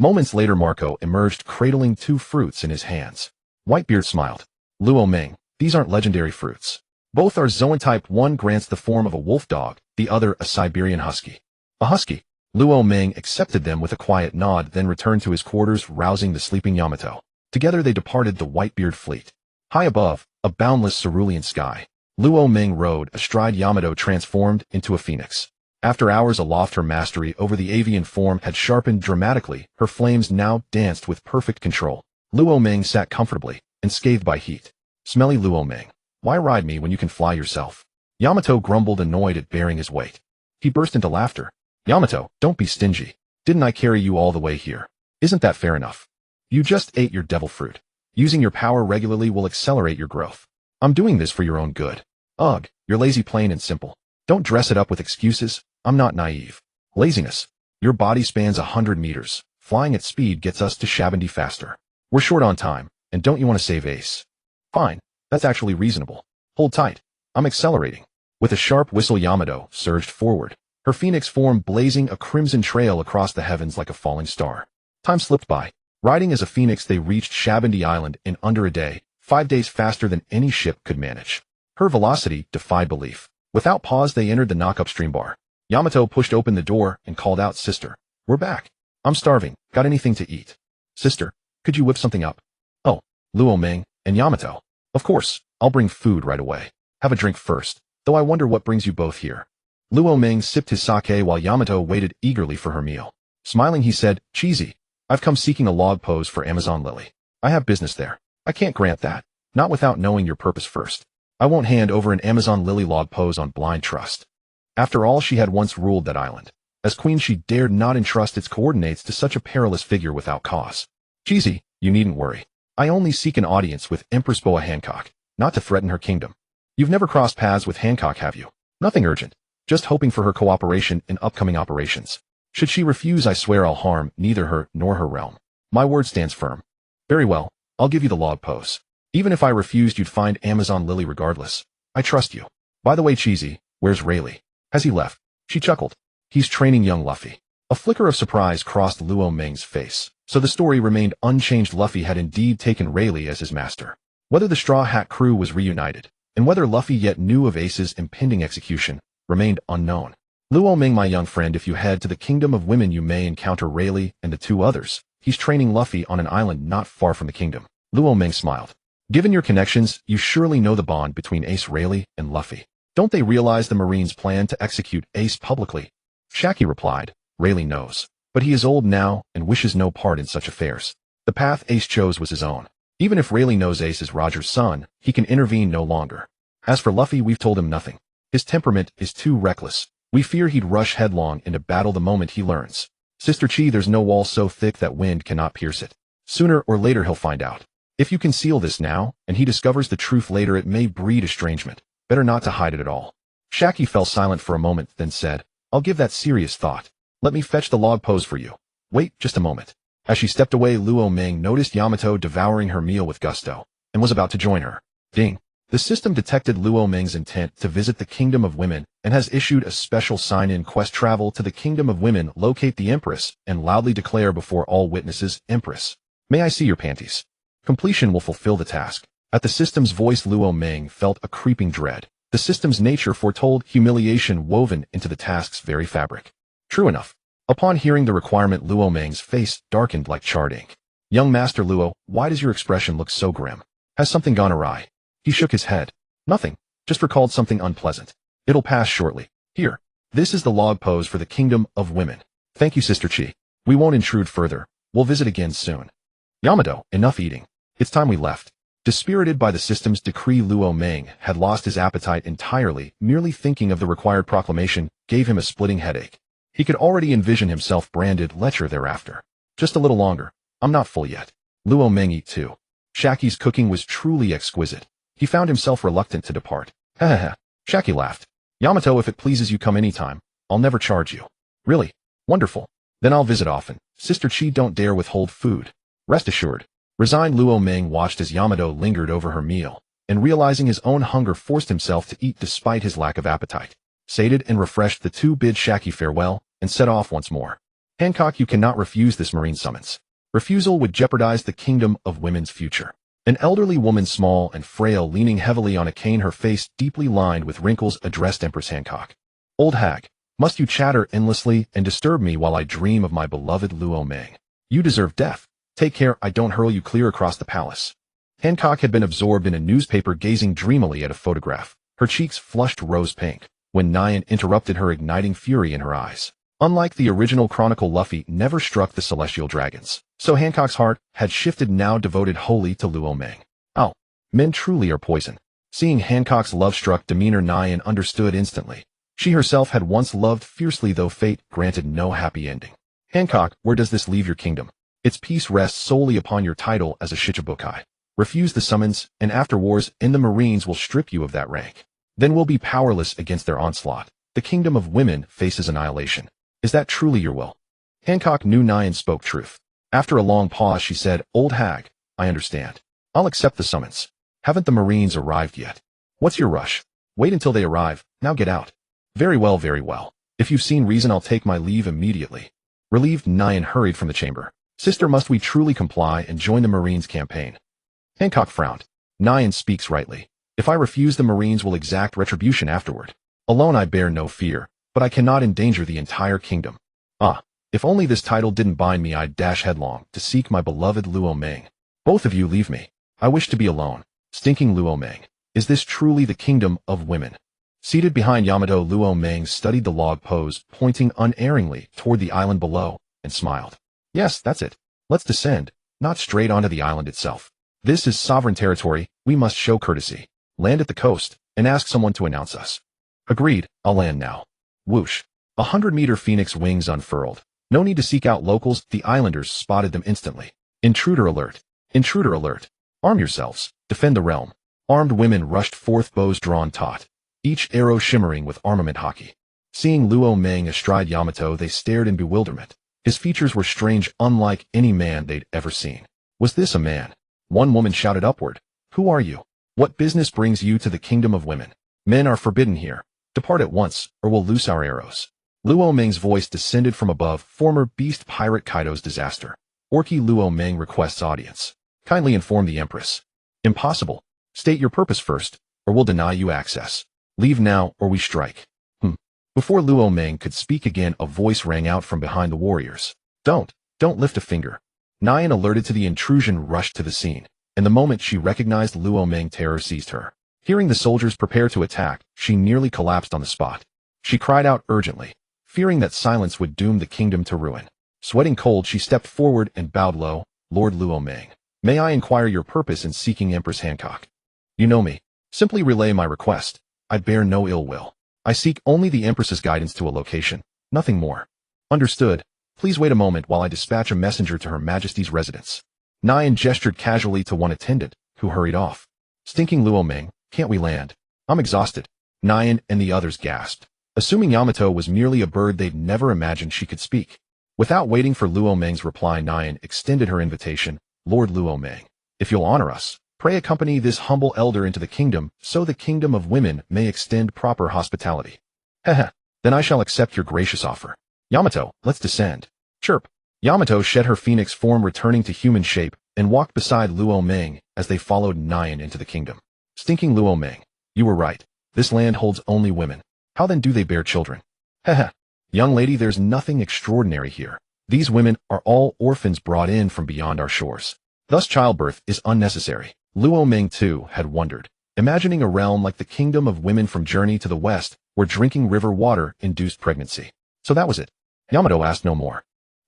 Speaker 1: Moments later Marco emerged cradling 2 fruits in his hands. Whitebeard smiled. Luo Ming, these aren't legendary fruits. Both are zootype. One grants the form of a wolf dog, the other a Siberian husky. A husky. Luo Ming accepted them with a quiet nod, then returned to his quarters, rousing the sleeping Yamato. Together they departed the Whitebeard fleet. High above, a boundless cerulean sky. Luo Ming rode astride Yamato, transformed into a phoenix. After hours aloft, her mastery over the avian form had sharpened dramatically. Her flames now danced with perfect control. Luo Ming sat comfortably, unscathed by heat. Smelly Luo Ming, why ride me when you can fly yourself? Yamato grumbled, annoyed at bearing his weight. He burst into laughter. Yamato, don't be stingy. Didn't I carry you all the way here? Isn't that fair enough? You just ate your devil fruit. Using your power regularly will accelerate your growth. I'm doing this for your own good. Ugh, you're lazy, plain and simple. Don't dress it up with excuses. I'm not naive. Laziness. Your body spans 100 meters. Flying at speed gets us to Shabandi faster. We're short on time, and don't you want to save Ace? Fine, that's actually reasonable. Hold tight. I'm accelerating. With a sharp whistle Yamato surged forward, her phoenix form blazing a crimson trail across the heavens like a falling star. Time slipped by. Riding as a phoenix they reached Shabandi Island in under a day, 5 days faster than any ship could manage. Her velocity defied belief. Without pause they entered the knock-upstream bar. Yamato pushed open the door and called out, "Sister, we're back. I'm starving. Got anything to eat? Sister, could you whip something up?" "Oh, Luo Ming and Yamato. Of course, I'll bring food right away. Have a drink first, though I wonder what brings you both here." Luo Ming sipped his sake while Yamato waited eagerly for her meal. Smiling he said, "Cheesy, I've come seeking a log pose for Amazon Lily. I have business there. I can't grant that, not without knowing your purpose first. I won't hand over an Amazon Lily log pose on blind trust." After all, she had once ruled that island. As queen she dared not entrust its coordinates to such a perilous figure without cause. "Cheesy, you needn't worry. I only seek an audience with Empress Boa Hancock, not to threaten her kingdom. You've never crossed paths with Hancock, have you? Nothing urgent. Just hoping for her cooperation in upcoming operations. Should she refuse, I swear I'll harm neither her nor her realm. My word stands firm." "Very well, I'll give you the log pose. Even if I refused, you'd find Amazon Lily regardless. I trust you. By the way, Cheesy, where's Rayleigh? Has he left?" She chuckled. "He's training young Luffy." A flicker of surprise crossed Luo Ming's face. So the story remained unchanged. Luffy had indeed taken Rayleigh as his master. Whether the Straw Hat crew was reunited, and whether Luffy yet knew of Ace's impending execution, remained unknown. "Luo Ming, my young friend, if you head to the Kingdom of Women you may encounter Rayleigh and the 2 others. He's training Luffy on an island not far from the kingdom." Luo Ming smiled. "Given your connections, you surely know the bond between Ace, Rayleigh, and Luffy. Don't they realize the Marines plan to execute Ace publicly?" Shaki replied, "Rayleigh knows, but he is old now and wishes no part in such affairs. The path Ace chose was his own. Even if Rayleigh knows Ace is Roger's son, he can intervene no longer. As for Luffy, we've told him nothing. His temperament is too reckless. We fear he'd rush headlong into battle the moment he learns. Sister Chi, there's no wall so thick that wind cannot pierce it. Sooner or later he'll find out. If you conceal this now, and he discovers the truth later, it may breed estrangement. Better not to hide it at all." Shaki fell silent for a moment, then said, "I'll give that serious thought. Let me fetch the log pose for you. Wait just a moment." As she stepped away, Luo Ming noticed Yamato devouring her meal with gusto, and was about to join her. Ding. The system detected Luo Ming's intent to visit the Kingdom of Women, and has issued a special sign-in quest: travel to the Kingdom of Women, locate the Empress, and loudly declare before all witnesses, "Empress, may I see your panties?" Completion will fulfill the task. At the system's voice, Luo Ming felt a creeping dread. The system's nature foretold humiliation woven into the task's very fabric. True enough. Upon hearing the requirement, Luo Ming's face darkened like charred ink. "Young Master Luo, why does your expression look so grim? Has something gone awry?" He shook his head. "Nothing. Just recalled something unpleasant. It'll pass shortly. Here. This is the log pose for the Kingdom of Women. Thank you, Sister Chi. We won't intrude further. We'll visit again soon." "Yamato, enough eating. It's time we left." Dispirited by the system's decree, Luo Ming had lost his appetite entirely. Merely thinking of the required proclamation gave him a splitting headache. He could already envision himself branded lecher thereafter. "Just a little longer. I'm not full yet." Luo Ming ate too. Shaki's cooking was truly exquisite. He found himself reluctant to depart. "Ha. Shaki laughed. "Yamato, if it pleases you, come anytime. I'll never charge you." "Really? Wonderful. Then I'll visit often. Sister Chi, don't dare withhold food. Rest assured, Resigned, Luo Ming watched as Yamato lingered over her meal, and realizing his own hunger forced himself to eat despite his lack of appetite. Sated and refreshed, the two bid Shaki farewell and set off once more. Hancock, you cannot refuse this marine summons. Refusal would jeopardize the kingdom of women's future. An elderly woman, small and frail, leaning heavily on a cane, her face deeply lined with wrinkles, addressed Empress Hancock. Old hag, must you chatter endlessly and disturb me while I dream of my beloved Luo Ming? You deserve death. Take care I don't hurl you clear across the palace. Hancock had been absorbed in a newspaper, gazing dreamily at a photograph, her cheeks flushed rose pink, when Nyan interrupted her, igniting fury in her eyes. Unlike the original chronicle, Luffy never struck the celestial dragons, so Hancock's heart had shifted, now devoted wholly to Luo Ming. Oh, men truly are poison. Seeing Hancock's love-struck demeanor, Nyan understood instantly. She herself had once loved fiercely, though fate granted no happy ending. Hancock, where does this leave your kingdom? Its peace rests solely upon your title as a Shichibukai. Refuse the summons, and after wars in the Marines will strip you of that rank. Then we'll be powerless against their onslaught. The kingdom of women faces annihilation. Is that truly your will? Hancock knew Nyan spoke truth. After a long pause, she said, Old hag, I understand. I'll accept the summons. Haven't the Marines arrived yet? What's your rush? Wait until they arrive, now get out. Very well, very well. If you've seen reason, I'll take my leave immediately. Relieved, Nyan hurried from the chamber. Sister, must we truly comply and join the Marines' campaign? Hancock frowned. Nyan speaks rightly. If I refuse, the Marines will exact retribution afterward. Alone I bear no fear, but I cannot endanger the entire kingdom. Ah, if only this title didn't bind me, I'd dash headlong to seek my beloved Luo Ming. Both of you leave me. I wish to be alone. Stinking Luo Ming. Is this truly the kingdom of women? Seated behind Yamato, Luo Ming studied the log pose, pointing unerringly toward the island below, and smiled. Yes, that's it. Let's descend, not straight onto the island itself. This is sovereign territory, we must show courtesy. Land at the coast, and ask someone to announce us. Agreed, I'll land now. Whoosh. 100-meter phoenix wings unfurled. No need to seek out locals, the islanders spotted them instantly. Intruder alert. Intruder alert. Arm yourselves. Defend the realm. Armed women rushed forth, bows drawn taut, each arrow shimmering with armament hockey. Seeing Luo Ming astride Yamato, they stared in bewilderment. His features were strange, unlike any man they'd ever seen. Was this a man? One woman shouted upward. Who are you? What business brings you to the kingdom of women? Men are forbidden here. Depart at once, or we'll loose our arrows. Luo Ming's voice descended from above. Former beast pirate Kaido's disaster. Orky, Luo Ming requests audience. Kindly inform the Empress. Impossible. State your purpose first, or we'll deny you access. Leave now, or we strike. Before Luo Ming could speak again, a voice rang out from behind the warriors. Don't lift a finger. Nyan, alerted to the intrusion, rushed to the scene, and the moment she recognized Luo Ming, terror seized her. Hearing the soldiers prepare to attack, she nearly collapsed on the spot. She cried out urgently, fearing that silence would doom the kingdom to ruin. Sweating cold, she stepped forward and bowed low. Lord Luo Ming, may I inquire your purpose in seeking Empress Hancock? You know me. Simply relay my request. I bear no ill will. I seek only the Empress's guidance to a location, nothing more. Understood. Please wait a moment while I dispatch a messenger to Her Majesty's residence. Nyan gestured casually to one attendant, who hurried off. Stinking Luo Ming, can't we land? I'm exhausted. Nyan and the others gasped, assuming Yamato was merely a bird they'd never imagined she could speak. Without waiting for Luo Ming's reply, Nyan extended her invitation. Lord Luo Ming, if you'll honor us, pray accompany this humble elder into the kingdom, so the kingdom of women may extend proper hospitality. Heh, then I shall accept your gracious offer. Yamato, let's descend. Chirp. Yamato shed her phoenix form, returning to human shape, and walked beside Luo Ming as they followed Nyan into the kingdom. Stinking Luo Ming, you were right. This land holds only women. How then do they bear children? Heh. Young lady, there's nothing extraordinary here. These women are all orphans brought in from beyond our shores. Thus childbirth is unnecessary. Luo Ming too had wondered, imagining a realm like the kingdom of women from Journey to the West, where drinking river water induced pregnancy. So that was it. Yamato asked no more.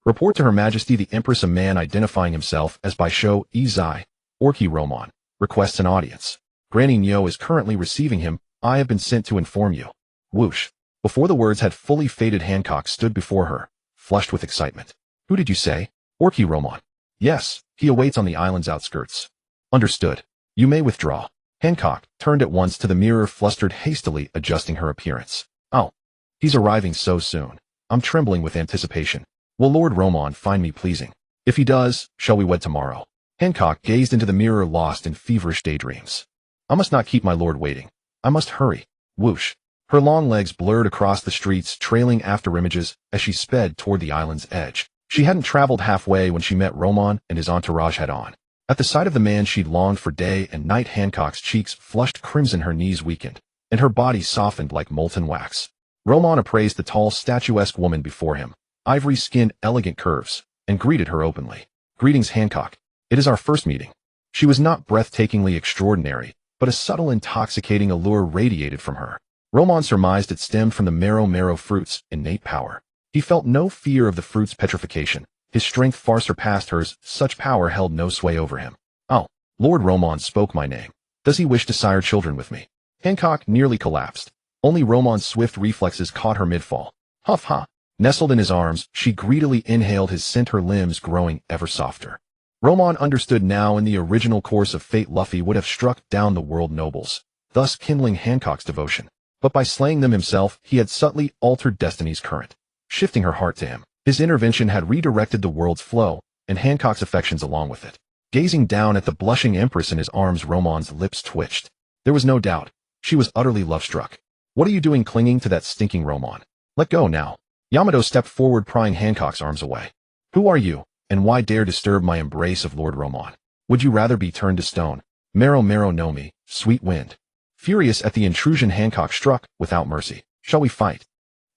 Speaker 1: Report to Her Majesty the Empress. A man identifying himself as Baisho Izai, Orki Roman, requests an audience. Granny Nyo is currently receiving him. I have been sent to inform you. Whoosh. Before the words had fully faded, Hancock stood before her, flushed with excitement. Who did you say? Orki Roman. Yes, he awaits on the island's outskirts. Understood. You may withdraw. Hancock turned at once to the mirror, flustered, hastily adjusting her appearance. Oh, he's arriving so soon. I'm trembling with anticipation. Will Lord Roman find me pleasing? If he does, shall we wed tomorrow? Hancock gazed into the mirror, lost in feverish daydreams. I must not keep my lord waiting. I must hurry. Whoosh. Her long legs blurred across the streets, trailing after images as she sped toward the island's edge. She hadn't traveled halfway when she met Roman and his entourage head-on. At the sight of the man she'd longed for day and night, Hancock's cheeks flushed crimson, her knees weakened, and her body softened like molten wax. Roman appraised the tall, statuesque woman before him, ivory-skinned, elegant curves, and greeted her openly. Greetings, Hancock. It is our first meeting. She was not breathtakingly extraordinary, but a subtle, intoxicating allure radiated from her. Roman surmised it stemmed from the marrow fruit's innate power. He felt no fear of the fruit's petrification. His strength far surpassed hers. Such power held no sway over him. Oh, Lord Roman spoke my name. Does he wish to sire children with me? Hancock nearly collapsed. Only Roman's swift reflexes caught her mid-fall. Huff ha! Nestled in his arms, she greedily inhaled his scent, her limbs growing ever softer. Roman understood now, in the original course of fate, Luffy would have struck down the world nobles, thus kindling Hancock's devotion. But by slaying them himself, he had subtly altered destiny's current, shifting her heart to him. His intervention had redirected the world's flow, and Hancock's affections along with it. Gazing down at the blushing empress in his arms, Roman's lips twitched. There was no doubt. She was utterly love-struck. What are you doing clinging to that stinking Roman? Let go now. Yamato stepped forward, prying Hancock's arms away. Who are you, and why dare disturb my embrace of Lord Roman? Would you rather be turned to stone? Marrow no me, sweet wind. Furious at the intrusion, Hancock struck without mercy. Shall we fight?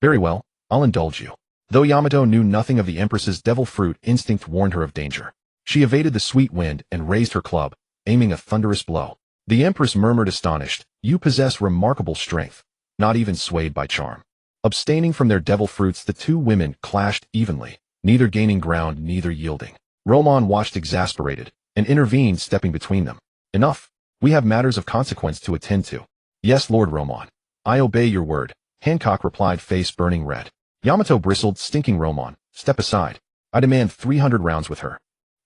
Speaker 1: Very well, I'll indulge you. Though Yamato knew nothing of the Empress's devil fruit, instinct warned her of danger. She evaded the sweet wind and raised her club, aiming a thunderous blow. The Empress murmured, astonished, "You possess remarkable strength," not even swayed by charm. Abstaining from their devil fruits, the two women clashed evenly, neither gaining ground, neither yielding. Roman watched exasperated, and intervened, stepping between them. Enough. We have matters of consequence to attend to. Yes, Lord Roman. I obey your word, Hancock replied, face burning red. Yamato bristled, stinking Roman, step aside. I demand 300 rounds with her.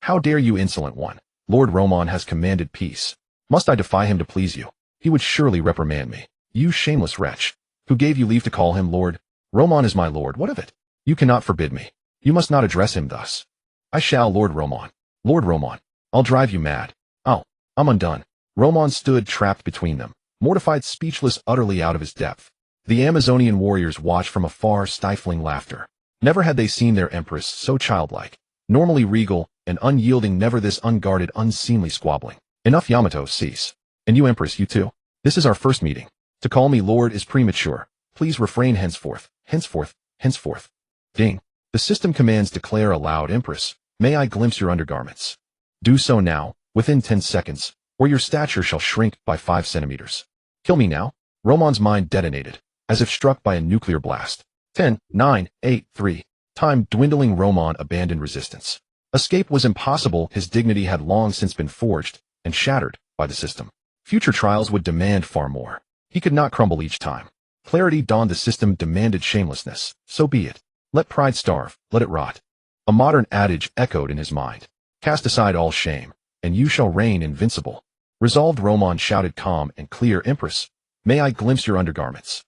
Speaker 1: How dare you, insolent one? Lord Roman has commanded peace. Must I defy him to please you? He would surely reprimand me. You shameless wretch. Who gave you leave to call him lord? Roman is my lord, what of it? You cannot forbid me. You must not address him thus. I shall, Lord Roman. Lord Roman, I'll drive you mad. Oh, I'm undone. Roman stood trapped between them, mortified, speechless, utterly out of his depth. The Amazonian warriors watched from afar, stifling laughter. Never had they seen their empress so childlike, normally regal and unyielding, never this unguarded, unseemly squabbling. Enough, Yamato, cease. And you, Empress, you too. This is our first meeting. To call me lord is premature. Please refrain henceforth, henceforth, henceforth. Ding. The system commands. Declare aloud, Empress, may I glimpse your undergarments? Do so now, within 10 seconds, or your stature shall shrink by 5 centimeters. Kill me now. Roman's mind detonated, as if struck by a nuclear blast. 10, 9, 8, 3. Time dwindling. Roman abandoned resistance. Escape was impossible. His dignity had long since been forged and shattered by the system. Future trials would demand far more. He could not crumble each time. Clarity dawned. The system demanded shamelessness. So be it. Let pride starve, let it rot. A modern adage echoed in his mind. Cast aside all shame, and you shall reign invincible. Resolved, Roman shouted, calm and clear, Empress, may I glimpse your undergarments?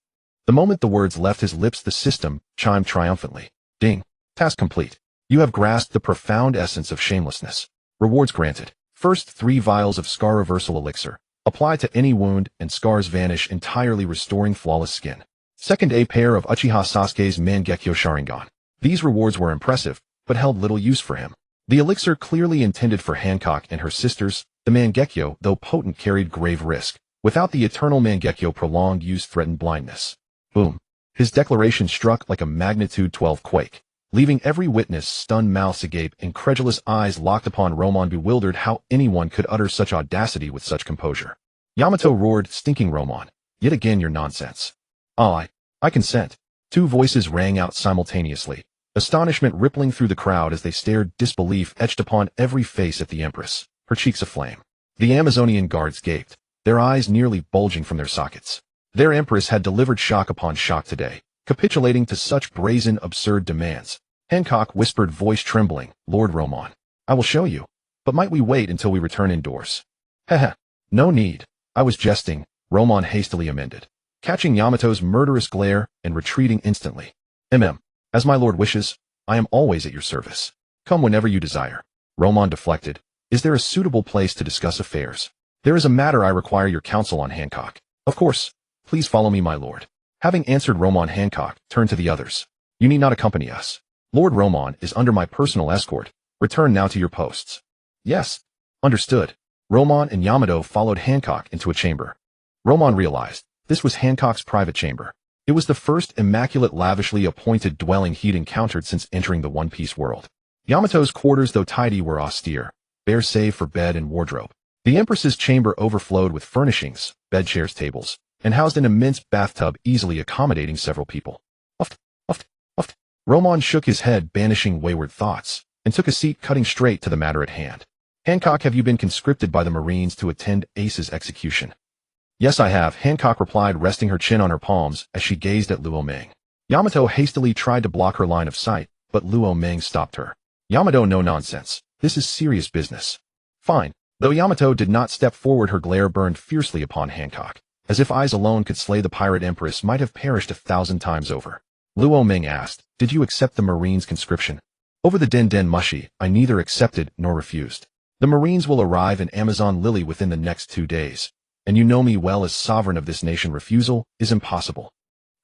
Speaker 1: The moment the words left his lips, the system chimed triumphantly. Ding. Task complete. You have grasped the profound essence of shamelessness. Rewards granted. First, 3 vials of scar reversal elixir. Apply to any wound and scars vanish entirely, restoring flawless skin. Second, a pair of Uchiha Sasuke's Mangekyo Sharingan. These rewards were impressive, but held little use for him. The elixir, clearly intended for Hancock and her sisters, the Mangekyo, though potent, carried grave risk. Without the eternal Mangekyo, prolonged use threatened blindness. Boom. His declaration struck like a magnitude 12 quake, leaving every witness stunned, mouths agape, incredulous eyes locked upon Roman, bewildered how anyone could utter such audacity with such composure. Yamato roared, stinking Roman, yet again your nonsense. I consent. 2 voices rang out simultaneously, astonishment rippling through the crowd as they stared, disbelief etched upon every face at the Empress, her cheeks aflame. The Amazonian guards gaped, their eyes nearly bulging from their sockets. Their Empress had delivered shock upon shock today, capitulating to such brazen, absurd demands. Hancock whispered, voice trembling, Lord Roman, I will show you, but might we wait until we return indoors? Heh. No need. I was jesting, Roman hastily amended, catching Yamato's murderous glare and retreating instantly. As my lord wishes, I am always at your service. Come whenever you desire. Roman deflected, Is there a suitable place to discuss affairs? There is a matter I require your counsel on, Hancock. Of course. Please follow me, my lord. Having answered Roman, Hancock turned to the others. You need not accompany us. Lord Roman is under my personal escort. Return now to your posts. Yes. Understood. Roman and Yamato followed Hancock into a chamber. Roman realized this was Hancock's private chamber. It was the first immaculate, lavishly appointed dwelling he'd encountered since entering the One Piece world. Yamato's quarters, though tidy, were austere, bare save for bed and wardrobe. The Empress's chamber overflowed with furnishings, bed chairs, tables, and housed an immense bathtub easily accommodating several people. Uft, uft, uft. Roman shook his head, banishing wayward thoughts, and took a seat, cutting straight to the matter at hand. Hancock, have you been conscripted by the Marines to attend Ace's execution? Yes, I have, Hancock replied, resting her chin on her palms as she gazed at Luo Meng. Yamato hastily tried to block her line of sight, but Luo Meng stopped her. Yamato, no nonsense. This is serious business. Fine. Though Yamato did not step forward, her glare burned fiercely upon Hancock, as if eyes alone could slay the pirate empress might have perished 1,000 times over. Luo Meng asked, did you accept the Marines' conscription? Over the Den Mushi, I neither accepted nor refused. The Marines will arrive in Amazon Lily within the next 2 days, and you know me well as sovereign of this nation. Refusal is impossible.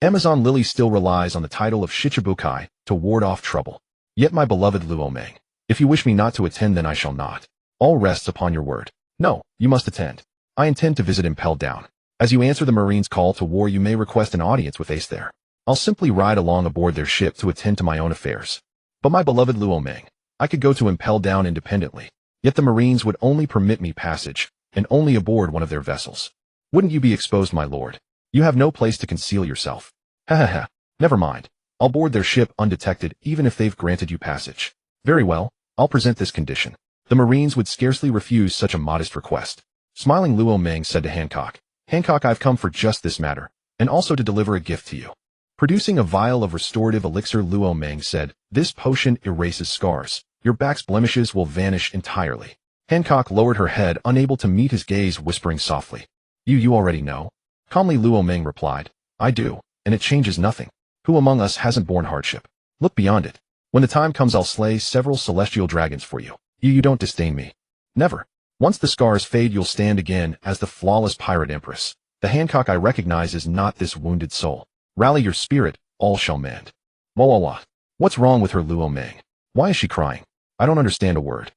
Speaker 1: Amazon Lily still relies on the title of Shichibukai to ward off trouble. Yet, my beloved Luo Meng, if you wish me not to attend, then I shall not. All rests upon your word. No, you must attend. I intend to visit Impelled Down. As you answer the Marines' call to war, you may request an audience with Ace there. I'll simply ride along aboard their ship to attend to my own affairs. But my beloved Luo Meng, I could go to Impelled Down independently, yet the Marines would only permit me passage, and only aboard one of their vessels. Wouldn't you be exposed, my lord? You have no place to conceal yourself. Ha ha ha. Never mind. I'll board their ship undetected, even if they've granted you passage. Very well. I'll present this condition. The Marines would scarcely refuse such a modest request. Smiling, Luo Meng said to Hancock, Hancock, I've come for just this matter, and also to deliver a gift to you. Producing a vial of restorative elixir, Luo Meng said, this potion erases scars. Your back's blemishes will vanish entirely. Hancock lowered her head, unable to meet his gaze, whispering softly, You already know. Calmly, Luo Meng replied, I do, and it changes nothing. Who among us hasn't borne hardship? Look beyond it. When the time comes, I'll slay several celestial dragons for you. You don't disdain me. Never. Once the scars fade, you'll stand again as the flawless pirate empress. The Hancock I recognize is not this wounded soul. Rally your spirit, all shall mend. Wah. What's wrong with her, Luo Meng? Why is she crying? I don't understand a word.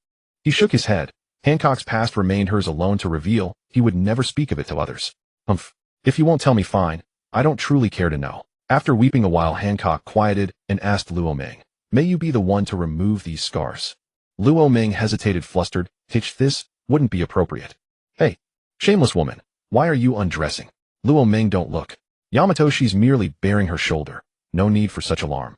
Speaker 1: He shook his head. Hancock's past remained hers alone to reveal. He would never speak of it to others. Humph. If you won't tell me, fine. I don't truly care to know. After weeping a while, Hancock quieted and asked Luo Meng, may you be the one to remove these scars? Luo Meng hesitated, flustered. This wouldn't be appropriate. Hey, shameless woman, why are you undressing? Luo Meng, don't look. Yamato, she's merely baring her shoulder. No need for such alarm.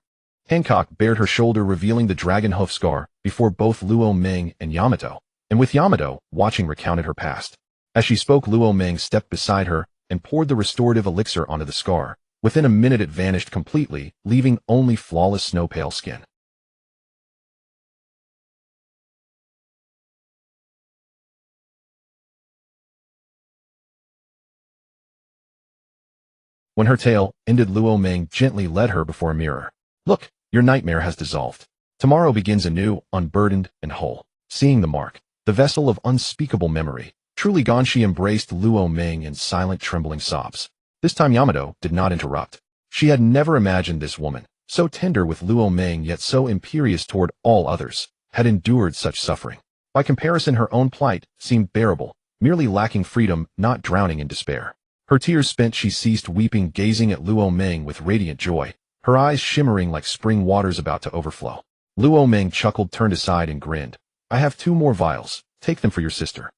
Speaker 1: Hancock bared her shoulder, revealing the dragon hoof scar before both Luo Meng and Yamato, and with Yamato watching, recounted her past. As she spoke, Luo Meng stepped beside her and poured the restorative elixir onto the scar. Within a minute it vanished completely, leaving only flawless snow-pale skin. When her tale ended, Luo Meng gently led her before a mirror. Look, your nightmare has dissolved. Tomorrow begins anew, unburdened and whole. Seeing the mark, the vessel of unspeakable memory, truly gone, she embraced Luo Meng in silent, trembling sobs. This time Yamato did not interrupt. She had never imagined this woman, so tender with Luo Meng yet so imperious toward all others, had endured such suffering. By comparison, her own plight seemed bearable, merely lacking freedom, not drowning in despair. Her tears spent, she ceased weeping, gazing at Luo Meng with radiant joy, her eyes shimmering like spring waters about to overflow. Luo Meng chuckled, turned aside and grinned. I have 2 more vials. Take them for your sister.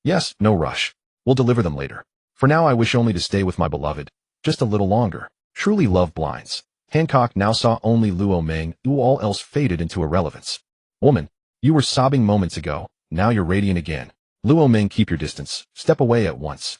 Speaker 1: Yes, no rush. We'll deliver them later. For now I wish only to stay with my beloved. Just a little longer. Truly love blinds. Hancock now saw only Luo Meng, all else faded into irrelevance. Woman, you were sobbing moments ago. Now you're radiant again. Luo Meng, keep your distance. Step away at once.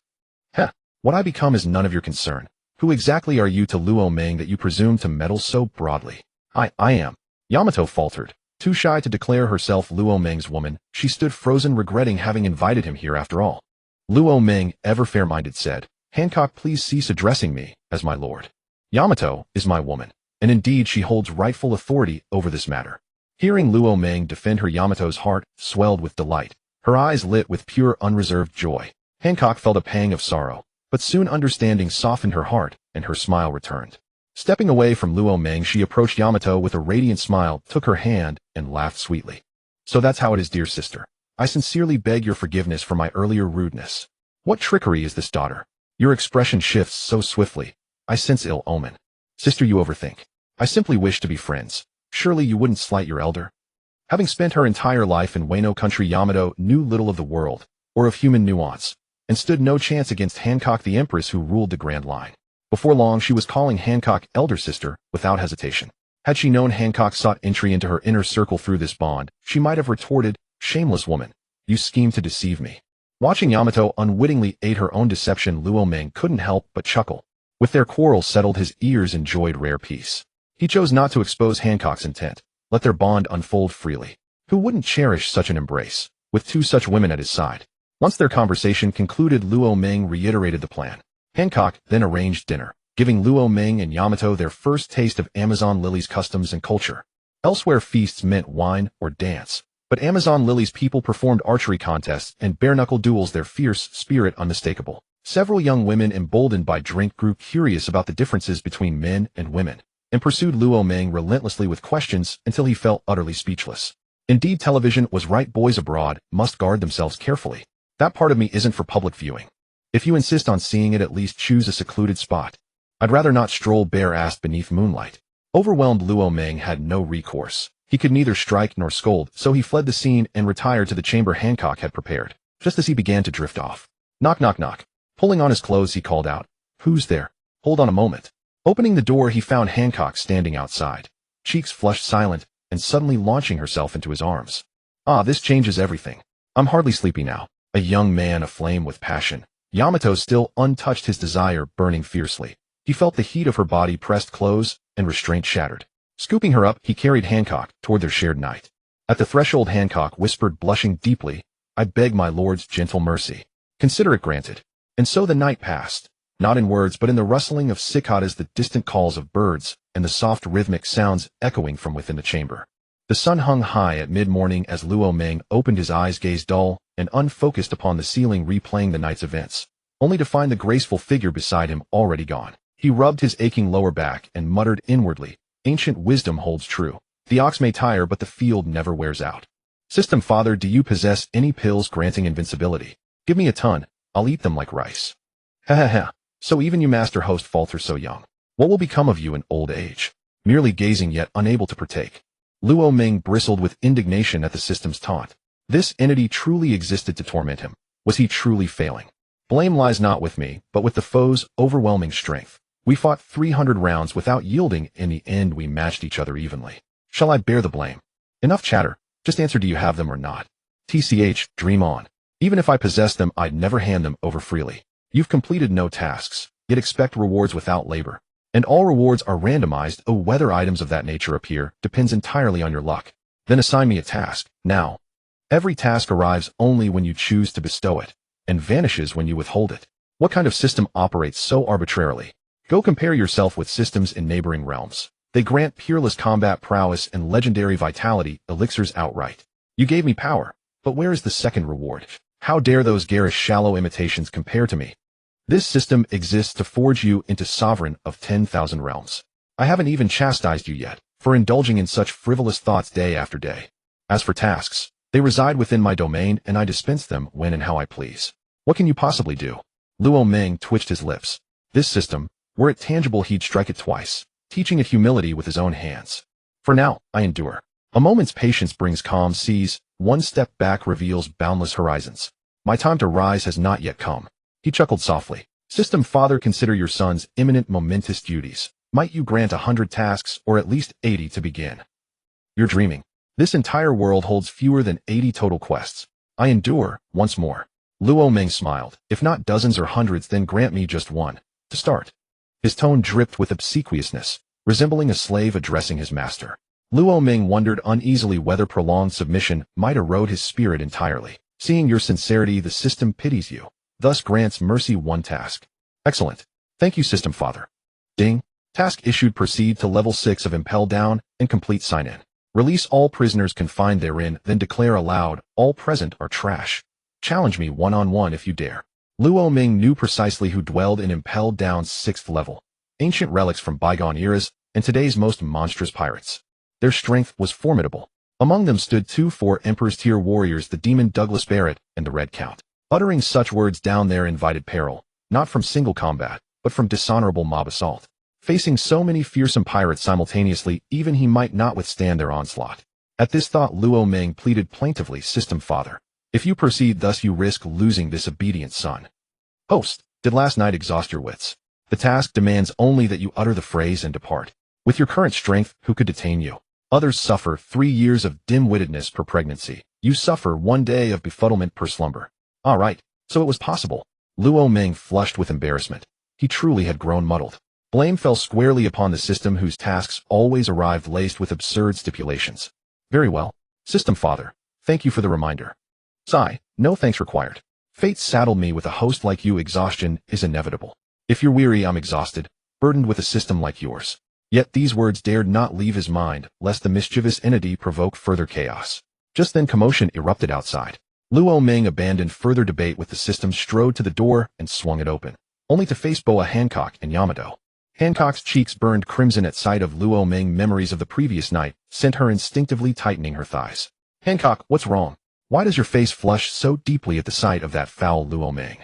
Speaker 1: What I become is none of your concern. Who exactly are you to Luo Meng that you presume to meddle so broadly? I am. Yamato faltered. Too shy to declare herself Luo Meng's woman, she stood frozen, regretting having invited him here after all. Luo Meng, ever fair-minded, said, Hancock, please cease addressing me as my lord. Yamato is my woman, and indeed she holds rightful authority over this matter. Hearing Luo Meng defend her, Yamato's heart swelled with delight, her eyes lit with pure unreserved joy. Hancock felt a pang of sorrow, but soon understanding softened her heart, and her smile returned. Stepping away from Luo Meng, she approached Yamato with a radiant smile, took her hand, and laughed sweetly. So that's how it is, dear sister. I sincerely beg your forgiveness for my earlier rudeness. What trickery is this, daughter? Your expression shifts so swiftly. I sense ill omen. Sister, you overthink. I simply wish to be friends. Surely you wouldn't slight your elder? Having spent her entire life in Wano Country, Yamato knew little of the world, or of human nuance, and stood no chance against Hancock, the empress who ruled the Grand Line. Before long, she was calling Hancock elder sister without hesitation. Had she known Hancock sought entry into her inner circle through this bond, she might have retorted, shameless woman, you schemed to deceive me. Watching Yamato unwittingly aid her own deception, Luo Meng couldn't help but chuckle. With their quarrel settled, his ears enjoyed rare peace. He chose not to expose Hancock's intent, let their bond unfold freely. Who wouldn't cherish such an embrace, with two such women at his side? Once their conversation concluded, Luo Meng reiterated the plan. Hancock then arranged dinner, giving Luo Meng and Yamato their first taste of Amazon Lily's customs and culture. Elsewhere, feasts meant wine or dance, but Amazon Lily's people performed archery contests and bare-knuckle duels, their fierce spirit unmistakable. Several young women, emboldened by drink, grew curious about the differences between men and women, and pursued Luo Meng relentlessly with questions until he felt utterly speechless. Indeed, television was right. Boys abroad must guard themselves carefully. That part of me isn't for public viewing. If you insist on seeing it, at least choose a secluded spot. I'd rather not stroll bare-assed beneath moonlight. Overwhelmed, Luo Meng had no recourse. He could neither strike nor scold, so he fled the scene and retired to the chamber Hancock had prepared. Just as he began to drift off. Knock, knock, knock. Pulling on his clothes, he called out, "Who's there? Hold on a moment." Opening the door, he found Hancock standing outside, cheeks flushed, silent, and suddenly launching herself into his arms. Ah, this changes everything. I'm hardly sleepy now. A young man aflame with passion. Yamato, still untouched, his desire burning fiercely. He felt the heat of her body pressed close, and restraint shattered. Scooping her up, he carried Hancock toward their shared night. At the threshold, Hancock whispered, blushing deeply, "I beg my lord's gentle mercy. Consider it granted." And so the night passed, not in words but in the rustling of cicadas, the distant calls of birds, and the soft rhythmic sounds echoing from within the chamber. The sun hung high at mid-morning as Luo Meng opened his eyes, gazed dull and unfocused upon the ceiling, replaying the night's events, only to find the graceful figure beside him already gone. He rubbed his aching lower back and muttered inwardly, "Ancient wisdom holds true. The ox may tire, but the field never wears out." "System Father, do you possess any pills granting invincibility? Give me a ton. I'll eat them like rice." "Ha ha ha. So even you, Master Host, falter so young. What will become of you in old age? Merely gazing yet unable to partake." Luo Meng bristled with indignation at the system's taunt. This entity truly existed to torment him. Was he truly failing? Blame lies not with me, but with the foe's overwhelming strength. We fought 300 rounds without yielding. In the end, we matched each other evenly. Shall I bear the blame? Enough chatter. Just answer, do you have them or not? TCH, dream on. Even if I possessed them, I'd never hand them over freely. You've completed no tasks, yet expect rewards without labor. And all rewards are randomized. Oh, whether items of that nature appear depends entirely on your luck. Then assign me a task, now. Every task arrives only when you choose to bestow it, and vanishes when you withhold it. What kind of system operates so arbitrarily? Go compare yourself with systems in neighboring realms. They grant peerless combat prowess and legendary vitality, elixirs outright. You gave me power, but where is the second reward? How dare those garish, shallow imitations compare to me? This system exists to forge you into sovereign of 10,000 realms. I haven't even chastised you yet for indulging in such frivolous thoughts day after day. As for tasks, they reside within my domain, and I dispense them when and how I please. What can you possibly do? Luo Meng twitched his lips. This system, were it tangible, he'd strike it twice, teaching it humility with his own hands. For now, I endure. A moment's patience brings calm seas. One step back reveals boundless horizons. My time to rise has not yet come. He chuckled softly. System Father, consider your son's imminent momentous duties. Might you grant 100 tasks, or at least 80 to begin? You're dreaming. This entire world holds fewer than 80 total quests. I endure, once more. Luo Meng smiled. If not dozens or hundreds, then grant me just one. To start. His tone dripped with obsequiousness, resembling a slave addressing his master. Luo Meng wondered uneasily whether prolonged submission might erode his spirit entirely. Seeing your sincerity, the system pities you, thus grants mercy. One task. Excellent. Thank you, System Father. Ding. Task issued. Proceed to level 6 of Impel Down and complete sign-in. Release all prisoners confined therein, then declare aloud, all present are trash. Challenge me one-on-one if you dare. Luo Ming knew precisely who dwelled in Impelled Down's 6th level. Ancient relics from bygone eras, and today's most monstrous pirates. Their strength was formidable. Among them stood 2 Emperor's Tier warriors, the demon Douglas Barrett and the Red Count. Uttering such words down there invited peril, not from single combat, but from dishonorable mob assault. Facing so many fearsome pirates simultaneously, even he might not withstand their onslaught. At this thought, Luo Ming pleaded plaintively, System Father, if you proceed thus you risk losing this obedient son. Host, did last night exhaust your wits? The task demands only that you utter the phrase and depart. With your current strength, who could detain you? Others suffer 3 years of dim-wittedness per pregnancy. You suffer 1 day of befuddlement per slumber. All right, so it was possible. Luo Ming flushed with embarrassment. He truly had grown muddled. Blame fell squarely upon the system whose tasks always arrived laced with absurd stipulations. Very well, System Father, thank you for the reminder. Sigh, no thanks required. Fate saddled me with a host like you. Exhaustion is inevitable. If you're weary, I'm exhausted, burdened with a system like yours. Yet these words dared not leave his mind, lest the mischievous entity provoke further chaos. Just then commotion erupted outside. Luo Ming abandoned further debate with the system, strode to the door, and swung it open, only to face Boa Hancock and Yamato. Hancock's cheeks burned crimson at sight of Luo Ming. Memories of the previous night sent her instinctively tightening her thighs. Hancock, what's wrong? Why does your face flush so deeply at the sight of that foul Luo Ming?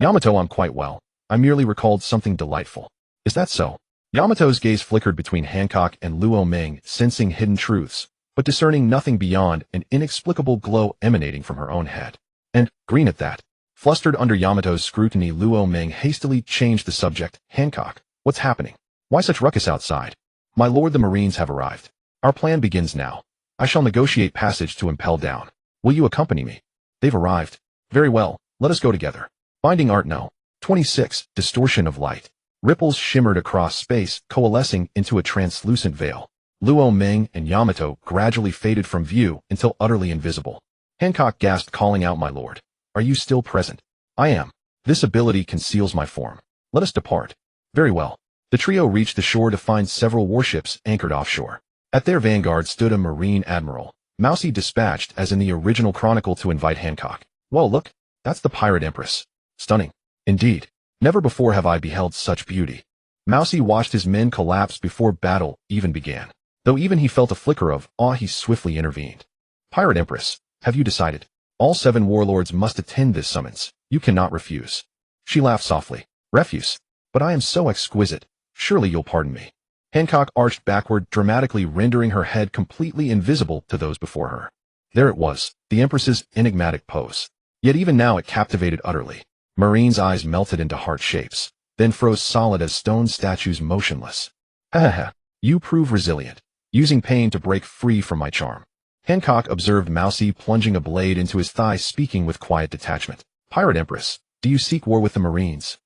Speaker 1: Yamato, I'm quite well. I merely recalled something delightful. Is that so? Yamato's gaze flickered between Hancock and Luo Ming, sensing hidden truths, but discerning nothing beyond an inexplicable glow emanating from her own head. And, green at that. Flustered under Yamato's scrutiny, Luo Ming hastily changed the subject. Hancock, what's happening? Why such ruckus outside? My lord, the Marines have arrived. Our plan begins now. I shall negotiate passage to Impel Down. Will you accompany me? They've arrived. Very well, let us go together. Binding Art No. 26, Distortion of Light. Ripples shimmered across space, coalescing into a translucent veil. Luo Ming and Yamato gradually faded from view until utterly invisible. Hancock gasped, calling out, My lord, are you still present? I am. This ability conceals my form. Let us depart. Very well. The trio reached the shore to find several warships anchored offshore. At their vanguard stood a Marine admiral, Mousy dispatched as in the original chronicle to invite Hancock. Well, look, that's the pirate empress. Stunning. Indeed. Never before have I beheld such beauty. Mousy watched his men collapse before battle even began. Though even he felt a flicker of awe, he swiftly intervened. Pirate Empress, have you decided? All 7 warlords must attend this summons. You cannot refuse. She laughed softly. Refuse? But I am so exquisite. Surely you'll pardon me. Hancock arched backward, dramatically rendering her head completely invisible to those before her. There it was, the Empress's enigmatic pose. Yet even now it captivated utterly. Marine's eyes melted into heart shapes, then froze solid as stone statues, motionless. Ha ha ha, you prove resilient, using pain to break free from my charm. Hancock observed Mousy plunging a blade into his thigh, speaking with quiet detachment. Pirate Empress, do you seek war with the Marines?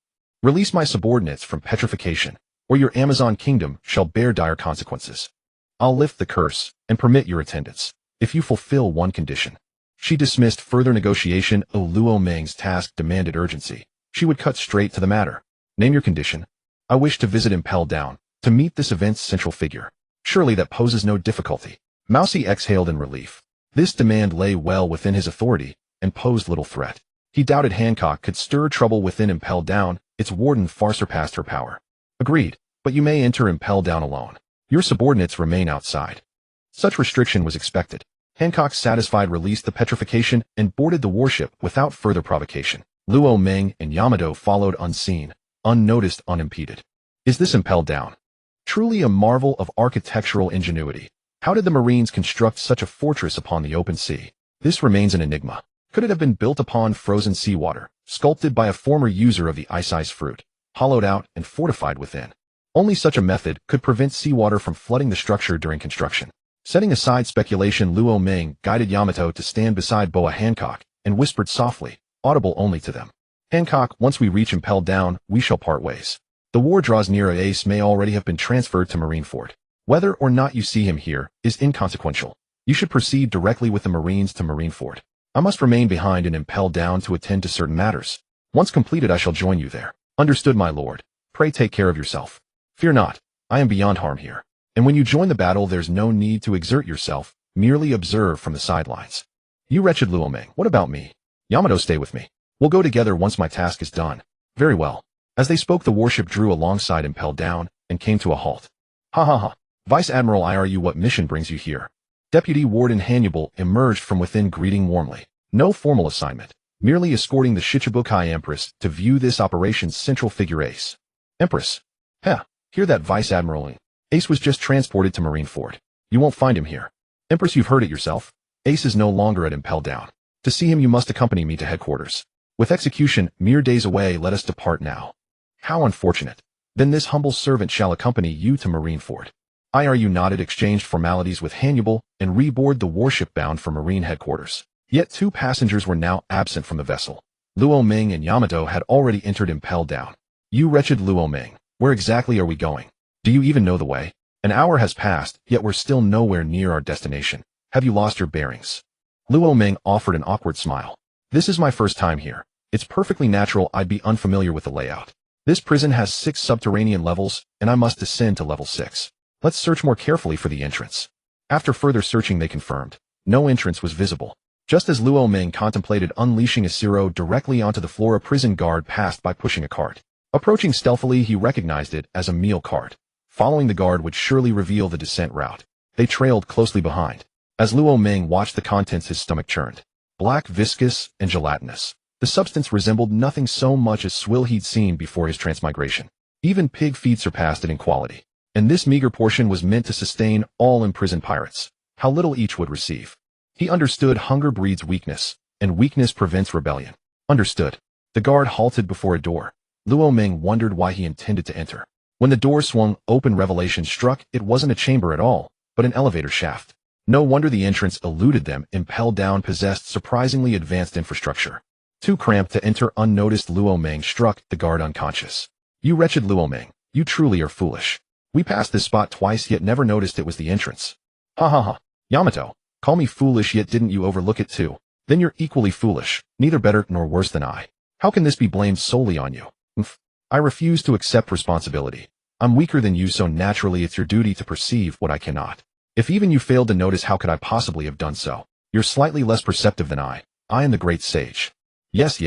Speaker 1: Release my subordinates from petrification, or your Amazon kingdom shall bear dire consequences. I'll lift the curse and permit your attendance, if you fulfill one condition. She dismissed further negotiation. Luo Ming's task demanded urgency. She would cut straight to the matter. Name your condition. I wish to visit Impel Down, to meet this event's central figure. Surely that poses no difficulty. Mousy exhaled in relief. This demand lay well within his authority, and posed little threat. He doubted Hancock could stir trouble within Impel Down. Its warden far surpassed her power. Agreed, but you may enter Impel Down alone. Your subordinates remain outside. Such restriction was expected. Hancock, satisfied, released the petrification and boarded the warship without further provocation. Luo Ming and Yamato followed unseen, unnoticed, unimpeded. Is this Impel Down? Truly a marvel of architectural ingenuity. How did the Marines construct such a fortress upon the open sea? This remains an enigma. Could it have been built upon frozen seawater, sculpted by a former user of the ice fruit, hollowed out and fortified within? Only such a method could prevent seawater from flooding the structure during construction. Setting aside speculation, Luo Ming guided Yamato to stand beside Boa Hancock and whispered softly, audible only to them. Hancock, once we reach Impel Down, we shall part ways. The war draws near. Ace may already have been transferred to Marineford. Whether or not you see him here is inconsequential. You should proceed directly with the Marines to Marineford. I must remain behind in Impel Down to attend to certain matters. Once completed, I shall join you there. Understood, my lord. Pray take care of yourself. Fear not. I am beyond harm here. And when you join the battle, there's no need to exert yourself, merely observe from the sidelines. You wretched Luo Ming, what about me? Yamato, stay with me. We'll go together once my task is done. Very well. As they spoke, the warship drew alongside, impelled down, and came to a halt. Ha ha ha. Vice Admiral IRU, what mission brings you here? Deputy Warden Hannibal emerged from within, greeting warmly. No formal assignment, merely escorting the Shichibukai Empress to view this operation's central figure, Ace. Empress. Heh, hear that, Vice Admiral? Ace was just transported to Marineford. You won't find him here. Empress, you've heard it yourself. Ace is no longer at Impel Down. To see him, you must accompany me to headquarters. With execution mere days away, let us depart now. How unfortunate. Then this humble servant shall accompany you to Marineford. IRU nodded, exchanged formalities with Hannibal, and reboard the warship bound for Marine headquarters. Yet 2 passengers were now absent from the vessel. Luo Ming and Yamato had already entered Impel Down. You wretched Luo Ming, where exactly are we going? Do you even know the way? An hour has passed, yet we're still nowhere near our destination. Have you lost your bearings? Luo Ming offered an awkward smile. This is my first time here. It's perfectly natural I'd be unfamiliar with the layout. This prison has 6 subterranean levels, and I must descend to level 6. Let's search more carefully for the entrance. After further searching, they confirmed. No entrance was visible. Just as Luo Ming contemplated unleashing a Zero directly onto the floor, a prison guard passed by pushing a cart. Approaching stealthily, he recognized it as a meal cart. Following the guard would surely reveal the descent route. They trailed closely behind. As Luo Ming watched the contents, his stomach churned. Black, viscous, and gelatinous. The substance resembled nothing so much as swill he'd seen before his transmigration. Even pig feed surpassed it in quality. And this meager portion was meant to sustain all imprisoned pirates. How little each would receive. He understood hunger breeds weakness, and weakness prevents rebellion. Understood. The guard halted before a door. Luo Ming wondered why he intended to enter. When the door swung open, revelation struck. It wasn't a chamber at all, but an elevator shaft. No wonder the entrance eluded them. Impel Down possessed surprisingly advanced infrastructure. Too cramped to enter unnoticed, Luo Ming struck the guard unconscious. You wretched Luo Ming, you truly are foolish. We passed this spot twice, yet never noticed it was the entrance. Ha ha ha. Yamato, call me foolish, yet didn't you overlook it too? Then you're equally foolish, neither better nor worse than I. How can this be blamed solely on you? I refuse to accept responsibility. I'm weaker than you, so naturally it's your duty to perceive what I cannot. If even you failed to notice, how could I possibly have done so? You're slightly less perceptive than I. I am the great sage. Yes,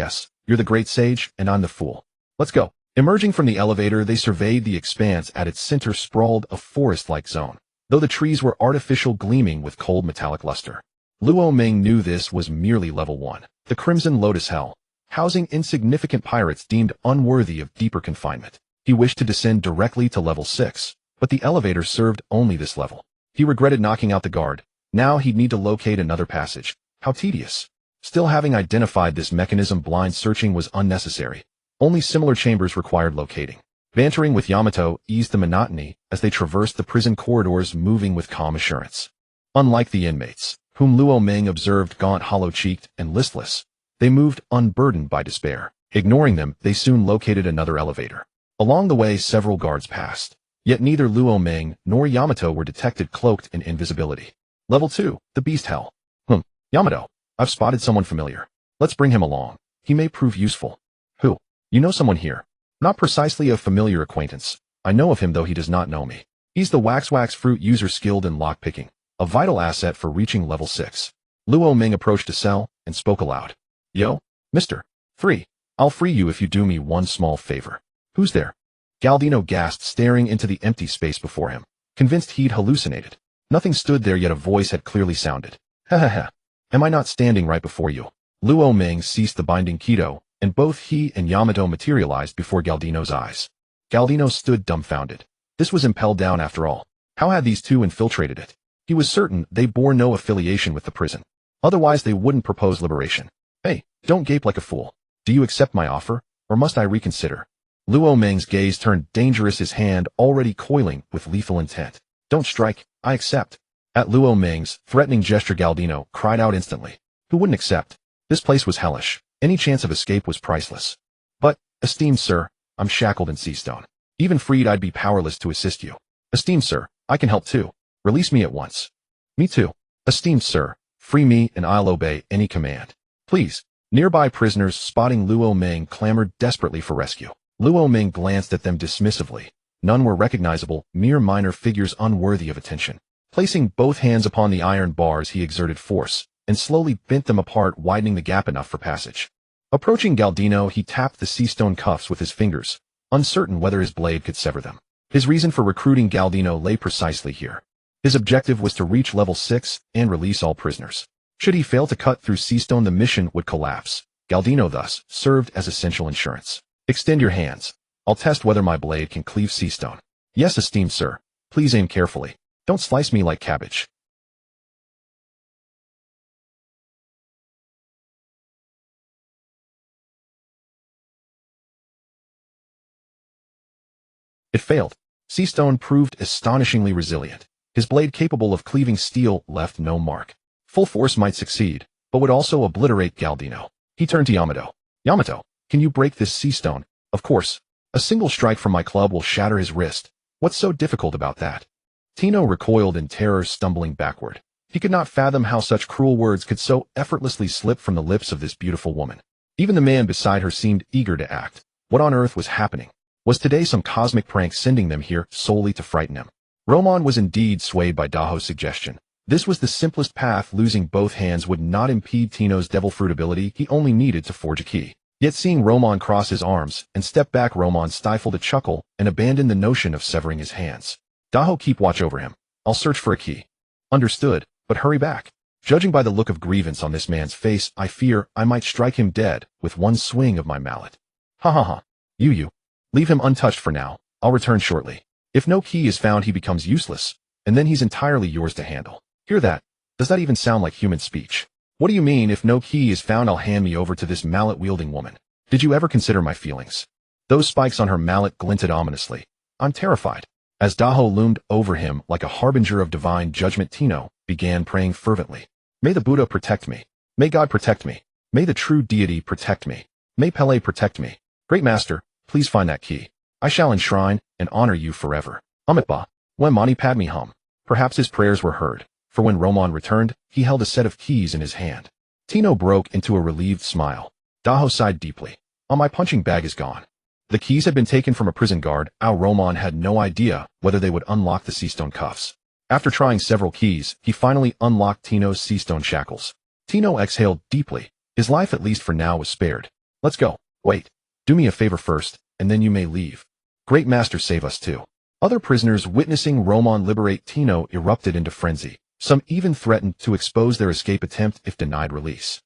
Speaker 1: you're the great sage, and I'm the fool. Let's go. Emerging from the elevator, they surveyed the expanse. At its center sprawled a forest-like zone, though the trees were artificial, gleaming with cold metallic luster. Luo Ming knew this was merely level 1, the Crimson Lotus Hell, housing insignificant pirates deemed unworthy of deeper confinement. He wished to descend directly to level 6, but the elevator served only this level. He regretted knocking out the guard. Now he'd need to locate another passage. How tedious. Still, having identified this mechanism, blind searching was unnecessary. Only similar chambers required locating. Bantering with Yamato eased the monotony as they traversed the prison corridors, moving with calm assurance. Unlike the inmates, whom Luo Ming observed gaunt, hollow-cheeked, and listless, they moved unburdened by despair. Ignoring them, they soon located another elevator. Along the way, several guards passed. Yet neither Luo Ming nor Yamato were detected, cloaked in invisibility. Level 2, the Beast Hell. Yamato, I've spotted someone familiar. Let's bring him along. He may prove useful. Who? You know someone here. Not precisely a familiar acquaintance. I know of him, though he does not know me. He's the wax fruit user skilled in lockpicking, a vital asset for reaching level 6. Luo Ming approached a cell and spoke aloud. Yo, Mr. 3. I'll free you if you do me one small favor. Who's there? Galdino gasped, staring into the empty space before him, convinced he'd hallucinated. Nothing stood there, yet a voice had clearly sounded. Ha ha ha. Am I not standing right before you? Luo Ming ceased the binding Kaido, and both he and Yamato materialized before Galdino's eyes. Galdino stood dumbfounded. This was Impel Down after all. How had these two infiltrated it? He was certain they bore no affiliation with the prison. Otherwise they wouldn't propose liberation. Hey, don't gape like a fool. Do you accept my offer, or must I reconsider? Luo Ming's gaze turned dangerous, his hand already coiling with lethal intent. Don't strike, I accept. At Luo Ming's threatening gesture, Galdino cried out instantly. Who wouldn't accept? This place was hellish. Any chance of escape was priceless. But, esteemed sir, I'm shackled in sea stone. Even freed, I'd be powerless to assist you. Esteemed sir, I can help too. Release me at once. Me too. Esteemed sir, free me and I'll obey any command. Please. Nearby prisoners, spotting Luo Ming, clamored desperately for rescue. Luo Ming glanced at them dismissively. None were recognizable, mere minor figures unworthy of attention. Placing both hands upon the iron bars, he exerted force, and slowly bent them apart, widening the gap enough for passage. Approaching Galdino, he tapped the sea-stone cuffs with his fingers, uncertain whether his blade could sever them. His reason for recruiting Galdino lay precisely here. His objective was to reach level 6 and release all prisoners. Should he fail to cut through sea-stone, the mission would collapse. Galdino thus served as essential insurance. Extend your hands. I'll test whether my blade can cleave sea-stone. Yes, esteemed sir. Please aim carefully. Don't slice me like cabbage. It failed. Sea-stone proved astonishingly resilient. His blade, capable of cleaving steel, left no mark. Full force might succeed, but would also obliterate Galdino. He turned to Yamato. Yamato, can you break this sea-stone? Of course. A single strike from my club will shatter his wrist. What's so difficult about that? Tino recoiled in terror, stumbling backward. He could not fathom how such cruel words could so effortlessly slip from the lips of this beautiful woman. Even the man beside her seemed eager to act. What on earth was happening? Was today some cosmic prank sending them here solely to frighten him? Roman was indeed swayed by Daho's suggestion. This was the simplest path. Losing both hands would not impede Tino's devil fruit ability. He only needed to forge a key. Yet seeing Roman cross his arms and step back, Roman stifled a chuckle and abandoned the notion of severing his hands. Daho, keep watch over him. I'll search for a key. Understood, but hurry back. Judging by the look of grievance on this man's face, I fear I might strike him dead with one swing of my mallet. Ha ha ha. You. Leave him untouched for now. I'll return shortly. If no key is found, he becomes useless, and then he's entirely yours to handle. Hear that? Does that even sound like human speech? What do you mean, if no key is found, I'll hand me over to this mallet-wielding woman? Did you ever consider my feelings? Those spikes on her mallet glinted ominously. I'm terrified. As Daho loomed over him like a harbinger of divine judgment, Tino began praying fervently. May the Buddha protect me. May God protect me. May the true deity protect me. May Pele protect me. Great Master, please find that key. I shall enshrine and honor you forever. Amitba. When Mani Padme Hum. Perhaps his prayers were heard, for when Roman returned, he held a set of keys in his hand. Tino broke into a relieved smile. Daho sighed deeply. Oh, my punching bag is gone. The keys had been taken from a prison guard. Roman had no idea whether they would unlock the sea-stone cuffs. After trying several keys, he finally unlocked Tino's sea-stone shackles. Tino exhaled deeply. His life, at least for now, was spared. Let's go. Wait. Do me a favor first, and then you may leave. Great Master, save us too. Other prisoners, witnessing Roman liberate Tino, erupted into frenzy. Some even threatened to expose their escape attempt if denied release.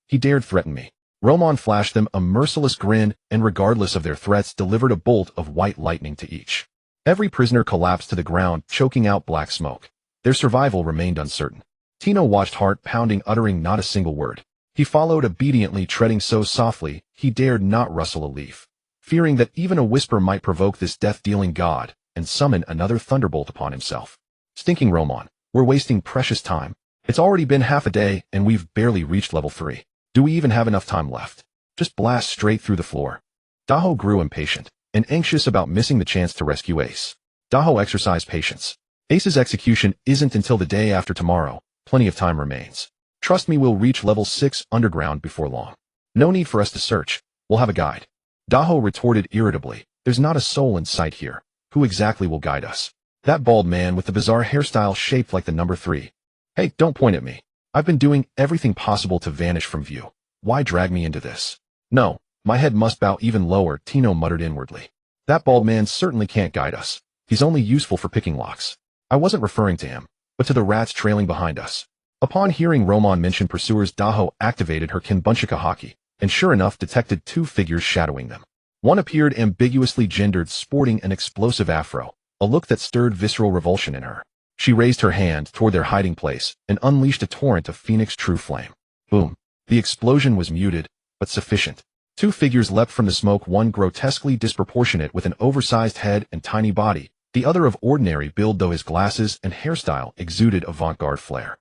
Speaker 1: He dared threaten me. Roman flashed them a merciless grin and, regardless of their threats, delivered a bolt of white lightning to each. Every prisoner collapsed to the ground, choking out black smoke. Their survival remained uncertain. Tino watched, heart pounding, uttering not a single word. He followed obediently, treading so softly he dared not rustle a leaf, fearing that even a whisper might provoke this death-dealing god and summon another thunderbolt upon himself. Stinking Roman, we're wasting precious time. It's already been half a day, and we've barely reached level 3. Do we even have enough time left? Just blast straight through the floor. Daho grew impatient and anxious about missing the chance to rescue Ace. Daho exercised patience. Ace's execution isn't until the day after tomorrow. Plenty of time remains. Trust me, we'll reach level 6 underground before long. No need for us to search. We'll have a guide. Daho retorted irritably. There's not a soul in sight here. Who exactly will guide us? That bald man with the bizarre hairstyle shaped like the number 3. Hey, don't point at me. I've been doing everything possible to vanish from view. Why drag me into this? No, my head must bow even lower, Tino muttered inwardly. That bald man certainly can't guide us. He's only useful for picking locks. I wasn't referring to him, but to the rats trailing behind us. Upon hearing Roman mention pursuers, Daho activated her Kinbunchika haki, and sure enough detected 2 figures shadowing them. One appeared ambiguously gendered, sporting an explosive afro, a look that stirred visceral revulsion in her. She raised her hand toward their hiding place and unleashed a torrent of Phoenix true flame. Boom. The explosion was muted, but sufficient. 2 figures leapt from the smoke, one grotesquely disproportionate with an oversized head and tiny body, the other of ordinary build, though his glasses and hairstyle exuded avant-garde flair.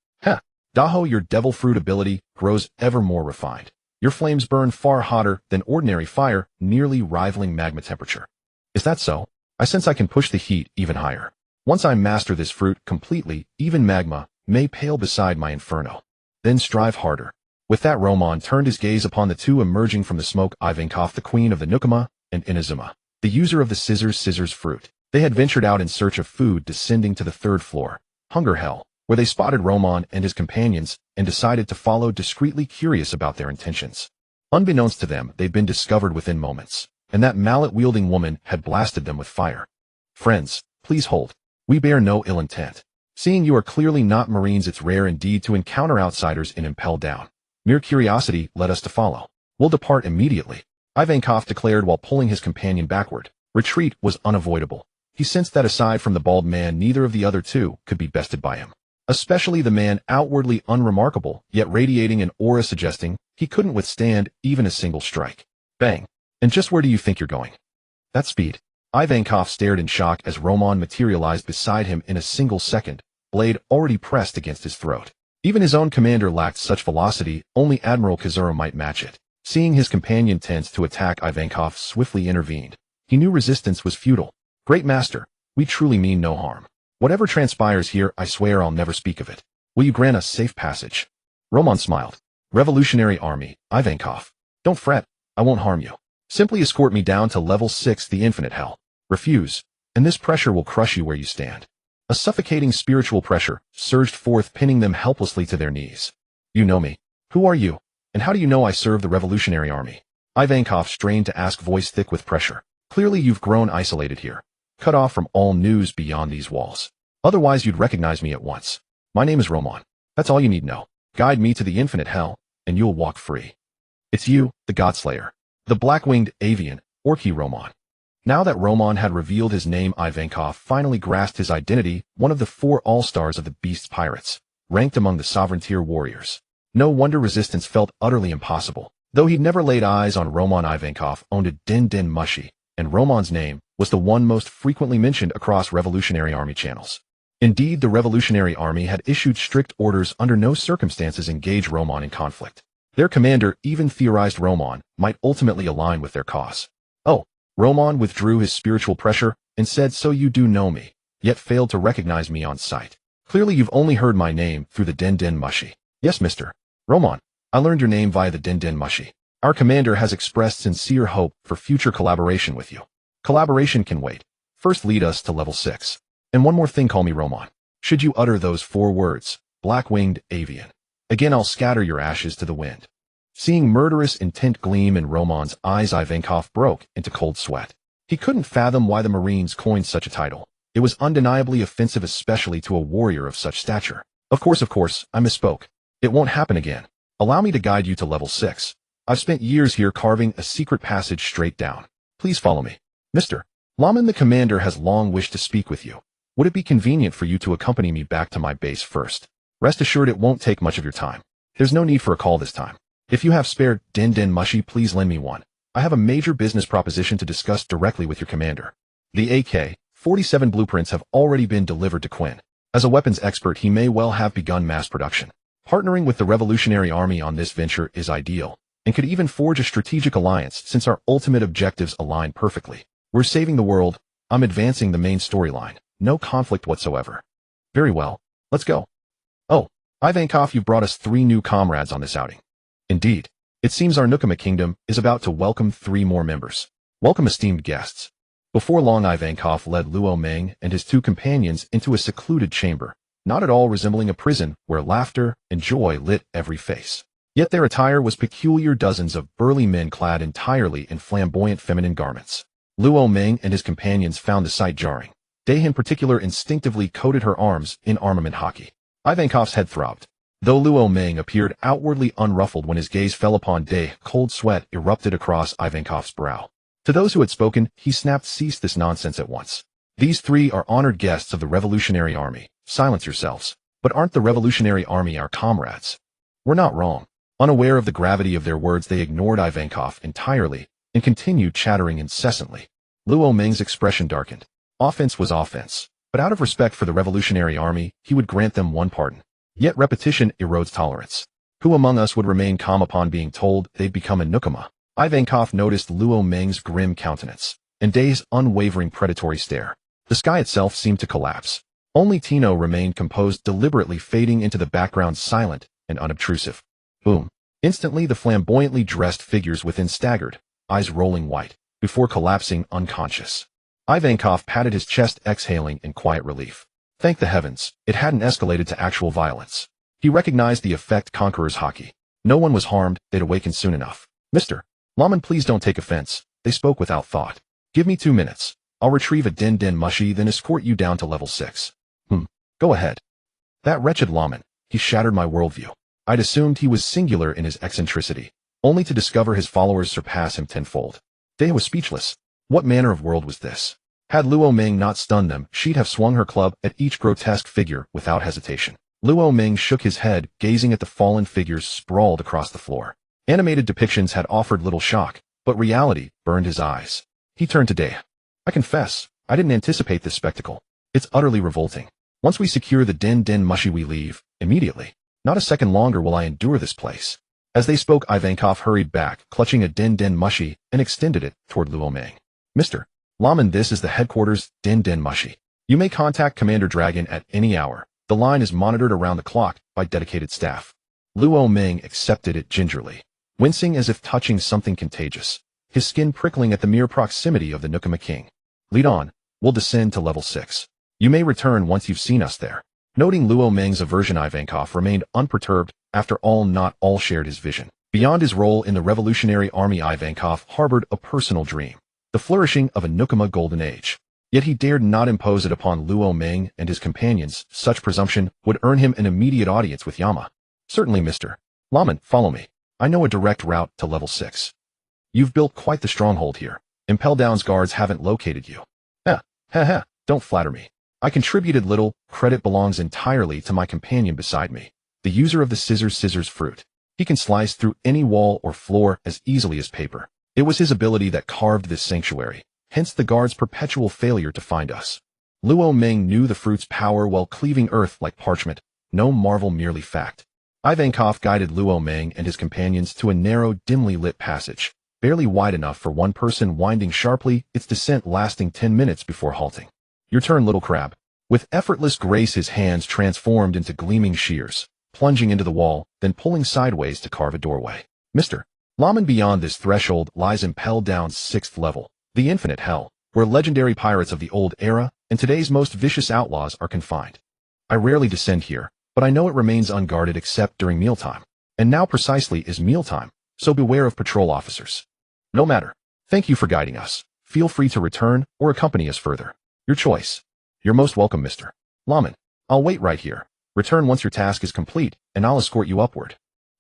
Speaker 1: Daho, your devil fruit ability grows ever more refined. Your flames burn far hotter than ordinary fire, nearly rivaling magma temperature. Is that so? I sense I can push the heat even higher. Once I master this fruit completely, even magma may pale beside my inferno. Then strive harder. With that, Roman turned his gaze upon the 2 emerging from the smoke, Ivankov, the queen of the Nukama, and Inazuma. the user of the scissors fruit. They had ventured out in search of food, descending to the third floor, Hunger Hell, where they spotted Roman and his companions and decided to follow, discreetly curious about their intentions. Unbeknownst to them, they'd been discovered within moments, and that mallet-wielding woman had blasted them with fire. Friends, please hold. We bear no ill intent. Seeing you are clearly not Marines, it's rare indeed to encounter outsiders and impel down. Mere curiosity led us to follow. We'll depart immediately, Ivankov declared while pulling his companion backward. Retreat was unavoidable. He sensed that aside from the bald man, neither of the other two could be bested by him. Especially the man, outwardly unremarkable, yet radiating an aura suggesting he couldn't withstand even a single strike. Bang. And just where do you think you're going? That speed. Ivankov stared in shock as Roman materialized beside him in a single second, blade already pressed against his throat. Even his own commander lacked such velocity, only Admiral Kazura might match it. Seeing his companion tense to attack, Ivankov swiftly intervened. He knew resistance was futile. Great master, we truly mean no harm. Whatever transpires here, I swear I'll never speak of it. Will you grant us safe passage? Roman smiled. Revolutionary Army, Ivankov. Don't fret, I won't harm you. Simply escort me down to level 6, the infinite hell. Refuse, and this pressure will crush you where you stand. A suffocating spiritual pressure surged forth, pinning them helplessly to their knees. You know me. Who are you? And how do you know I serve the Revolutionary Army? Ivankov strained to ask, voice thick with pressure. Clearly you've grown isolated here, cut off from all news beyond these walls. Otherwise you'd recognize me at once. My name is Roman. That's all you need know. Guide me to the infinite hell, and you'll walk free. It's you, the Godslayer. The black-winged avian, Orky Roman. Now that Roman had revealed his name, Ivankov finally grasped his identity, one of the 4 all-stars of the Beast's pirates, ranked among the sovereign-tier warriors. No wonder resistance felt utterly impossible. Though he'd never laid eyes on Roman, Ivankov owned a din mushy, and Roman's name was the one most frequently mentioned across Revolutionary Army channels. Indeed, the Revolutionary Army had issued strict orders under no circumstances engage Roman in conflict. Their commander even theorized Roman might ultimately align with their cause. Oh, Roman withdrew his spiritual pressure and said, so you do know me, yet failed to recognize me on sight. Clearly you've only heard my name through the din mushy. Yes, Mr. Roman, I learned your name via the din mushy. Our commander has expressed sincere hope for future collaboration with you. Collaboration can wait. First lead us to level 6. And one more thing, call me Roman. Should you utter those 4 words, black-winged avian, again I'll scatter your ashes to the wind. Seeing murderous intent gleam in Roman's eyes, Ivankov broke into cold sweat. He couldn't fathom why the Marines coined such a title. It was undeniably offensive, especially to a warrior of such stature. Of course, I misspoke. It won't happen again. Allow me to guide you to level 6. I've spent years here carving a secret passage straight down. Please follow me. Mr. Laman, the commander has long wished to speak with you. Would it be convenient for you to accompany me back to my base first? Rest assured it won't take much of your time. There's no need for a call this time. If you have spare din mushy, please lend me one. I have a major business proposition to discuss directly with your commander. The AK-47 blueprints have already been delivered to Quinn. As a weapons expert, he may well have begun mass production. Partnering with the Revolutionary Army on this venture is ideal, and could even forge a strategic alliance since our ultimate objectives align perfectly. We're saving the world, I'm advancing the main storyline, no conflict whatsoever. Very well, let's go. Oh, Ivankov, you've brought us 3 new comrades on this outing. Indeed, it seems our Nukama kingdom is about to welcome 3 more members. Welcome, esteemed guests. Before long, Ivankov led Luo Meng and his 2 companions into a secluded chamber, not at all resembling a prison where laughter and joy lit every face. Yet their attire was peculiar, dozens of burly men clad entirely in flamboyant feminine garments. Luo Meng and his companions found the sight jarring. Dae in particular instinctively coated her arms in armament hockey. Ivankov's head throbbed. Though Luo Meng appeared outwardly unruffled when his gaze fell upon Dae, cold sweat erupted across Ivankov's brow. To those who had spoken, he snapped, cease this nonsense at once. These 3 are honored guests of the Revolutionary Army. Silence yourselves. But aren't the Revolutionary Army our comrades? We're not wrong. Unaware of the gravity of their words, they ignored Ivankov entirely and continued chattering incessantly. Luo Meng's expression darkened. Offense was offense, but out of respect for the Revolutionary Army, he would grant them one pardon. Yet repetition erodes tolerance. Who among us would remain calm upon being told they'd become a Nukama? Ivankov noticed Luo Meng's grim countenance and Dae's unwavering predatory stare. The sky itself seemed to collapse. Only Tino remained composed, deliberately fading into the background, silent and unobtrusive. Boom. Instantly the flamboyantly dressed figures within staggered, eyes rolling white. before collapsing unconscious. Ivankov patted his chest, exhaling in quiet relief. Thank the heavens, it hadn't escalated to actual violence. He recognized the effect Conqueror's hockey. No one was harmed, they'd awakened soon enough. Mr. Lawman, please don't take offense. They spoke without thought. Give me 2 minutes. I'll retrieve a din mushy, then escort you down to level 6. Go ahead. That wretched Lawman, he shattered my worldview. I'd assumed he was singular in his eccentricity, only to discover his followers surpass him tenfold. Dea was speechless. What manner of world was this? Had Luo Ming not stunned them, she'd have swung her club at each grotesque figure without hesitation. Luo Ming shook his head, gazing at the fallen figures sprawled across the floor. Animated depictions had offered little shock, but reality burned his eyes. He turned to Dea. I confess, I didn't anticipate this spectacle. It's utterly revolting. Once we secure the din mushy, we leave, immediately. Not a second longer will I endure this place. As they spoke, Ivankov hurried back, clutching a din mushy, and extended it toward Luo Ming. Mr. Lawman, this is the headquarters, din mushy. You may contact Commander Dragon at any hour. The line is monitored around the clock by dedicated staff. Luo Ming accepted it gingerly, wincing as if touching something contagious, his skin prickling at the mere proximity of the Nukama King. Lead on, we'll descend to level 6. You may return once you've seen us there. Noting Luo Ming's aversion, Ivankov remained unperturbed. After all, not all shared his vision. Beyond his role in the Revolutionary Army, Ivankov harbored a personal dream, the flourishing of a Nukama golden age. Yet he dared not impose it upon Luo Ming and his companions. Such presumption would earn him an immediate audience with Yama. Certainly, Mr. Lawman, follow me. I know a direct route to level 6. You've built quite the stronghold here. Impel Down's guards haven't located you. Don't flatter me. I contributed little, credit belongs entirely to my companion beside me, the user of the scissors fruit. He can slice through any wall or floor as easily as paper. It was his ability that carved this sanctuary, hence the guards' perpetual failure to find us. Luo Ming knew the fruit's power while cleaving earth like parchment, no marvel, merely fact. Ivankov guided Luo Ming and his companions to a narrow, dimly lit passage, barely wide enough for one person, winding sharply, its descent lasting 10 minutes before halting. Your turn, little crab. With effortless grace, his hands transformed into gleaming shears, plunging into the wall, then pulling sideways to carve a doorway. Mr. Lawman, beyond this threshold lies Impel Down's 6th level, the infinite hell, where legendary pirates of the old era and today's most vicious outlaws are confined. I rarely descend here, but I know it remains unguarded except during mealtime. And now precisely is mealtime, so beware of patrol officers. No matter. Thank you for guiding us. Feel free to return or accompany us further. Your choice. You're most welcome, Mr. Lawman. I'll wait right here. Return once your task is complete, and I'll escort you upward.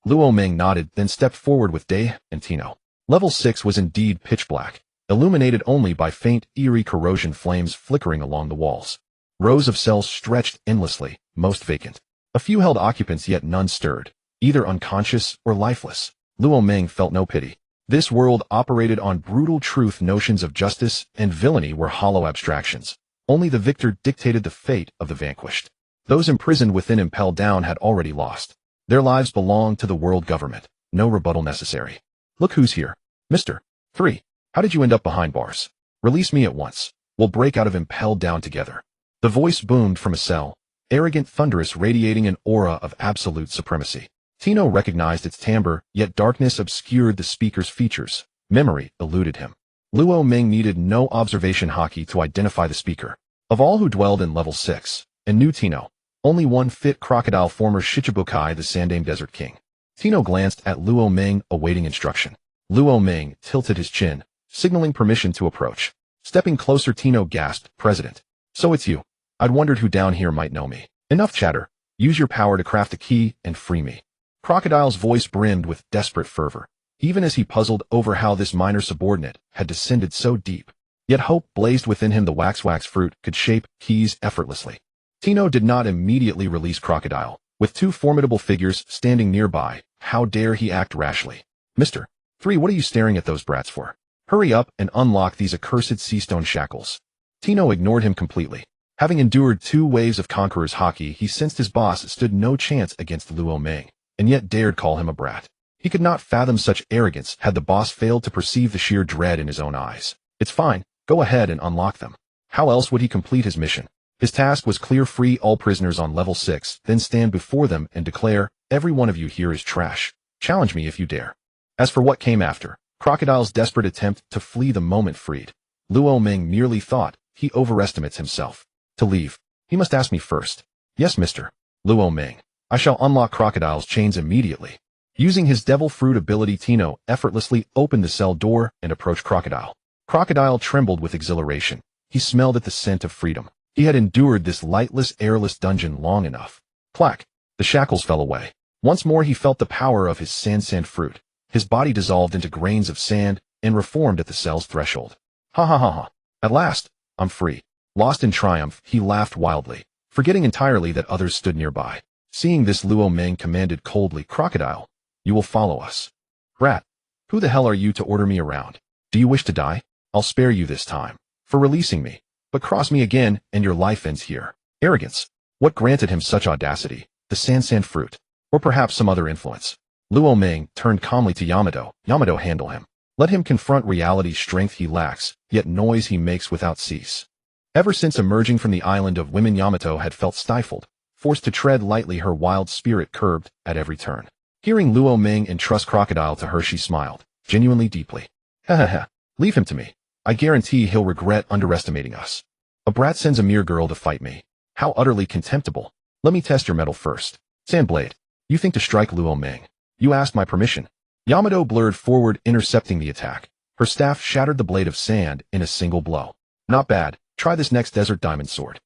Speaker 1: Luo Ming nodded, then stepped forward with Dea and Tino. Level 6 was indeed pitch black, illuminated only by faint, eerie corrosion flames flickering along the walls. Rows of cells stretched endlessly, most vacant. A few held occupants, yet none stirred, either unconscious or lifeless. Luo Ming felt no pity. This world operated on brutal truth. Notions of justice and villainy were hollow abstractions. Only the victor dictated the fate of the vanquished. Those imprisoned within Impel Down had already lost. Their lives belonged to the world government. No rebuttal necessary. Look who's here. Mr. 3. How did you end up behind bars? Release me at once. We'll break out of Impel Down together. The voice boomed from a cell, arrogant, thunderous, radiating an aura of absolute supremacy. Tino recognized its timbre, yet darkness obscured the speaker's features. Memory eluded him. Luo Ming needed no observation hockey to identify the speaker. Of all who dwelled in level 6, and knew Tino, only one fit: crocodile, former Shichibukai, the Sandame Desert King. Tino glanced at Luo Ming, awaiting instruction. Luo Ming tilted his chin, signaling permission to approach. Stepping closer, Tino gasped, President. So it's you. I'd wondered who down here might know me. Enough chatter. Use your power to craft a key and free me. Crocodile's voice brimmed with desperate fervor, even as he puzzled over how this minor subordinate had descended so deep. Yet hope blazed within him. The wax fruit could shape keys effortlessly. Tino did not immediately release Crocodile. With two formidable figures standing nearby, how dare he act rashly? Mr. 3, what are you staring at those brats for? Hurry up and unlock these accursed seastone shackles. Tino ignored him completely. Having endured 2 waves of Conqueror's hockey, he sensed his boss stood no chance against Luo Ming, and yet dared call him a brat. He could not fathom such arrogance had the boss failed to perceive the sheer dread in his own eyes. It's fine, go ahead and unlock them. How else would he complete his mission? His task was clear: free all prisoners on level 6, then stand before them and declare, every one of you here is trash. Challenge me if you dare. As for what came after, Crocodile's desperate attempt to flee the moment freed. Luo Ming merely thought he overestimates himself. To leave, he must ask me first. Yes, Mr. Luo Ming. I shall unlock Crocodile's chains immediately. Using his devil fruit ability, Tino effortlessly opened the cell door and approached Crocodile. Crocodile trembled with exhilaration. He smelled at the scent of freedom. He had endured this lightless, airless dungeon long enough. Clack! The shackles fell away. Once more he felt the power of his sand fruit. His body dissolved into grains of sand and reformed at the cell's threshold. Ha ha ha ha. At last, I'm free. Lost in triumph, he laughed wildly, forgetting entirely that others stood nearby. Seeing this, Luo Ming commanded coldly, Crocodile, you will follow us. Rat, who the hell are you to order me around? Do you wish to die? I'll spare you this time for releasing me, but cross me again and your life ends here. Arrogance. What granted him such audacity? The sand fruit, or perhaps some other influence? Luo Ming turned calmly to Yamato. Yamato, handle him. Let him confront reality's strength he lacks, yet noise he makes without cease. Ever since emerging from the island of women, Yamato had felt stifled, forced to tread lightly, her wild spirit curbed at every turn. Hearing Luo Ming entrust Crocodile to her, she smiled, genuinely deeply. Ha ha ha. Leave him to me. I guarantee he'll regret underestimating us. A brat sends a mere girl to fight me. How utterly contemptible. Let me test your mettle first. Sandblade. You think to strike Luo Ming. You asked my permission. Yamato blurred forward, intercepting the attack. Her staff shattered the blade of sand in a single blow. Not bad. Try this next desert diamond sword.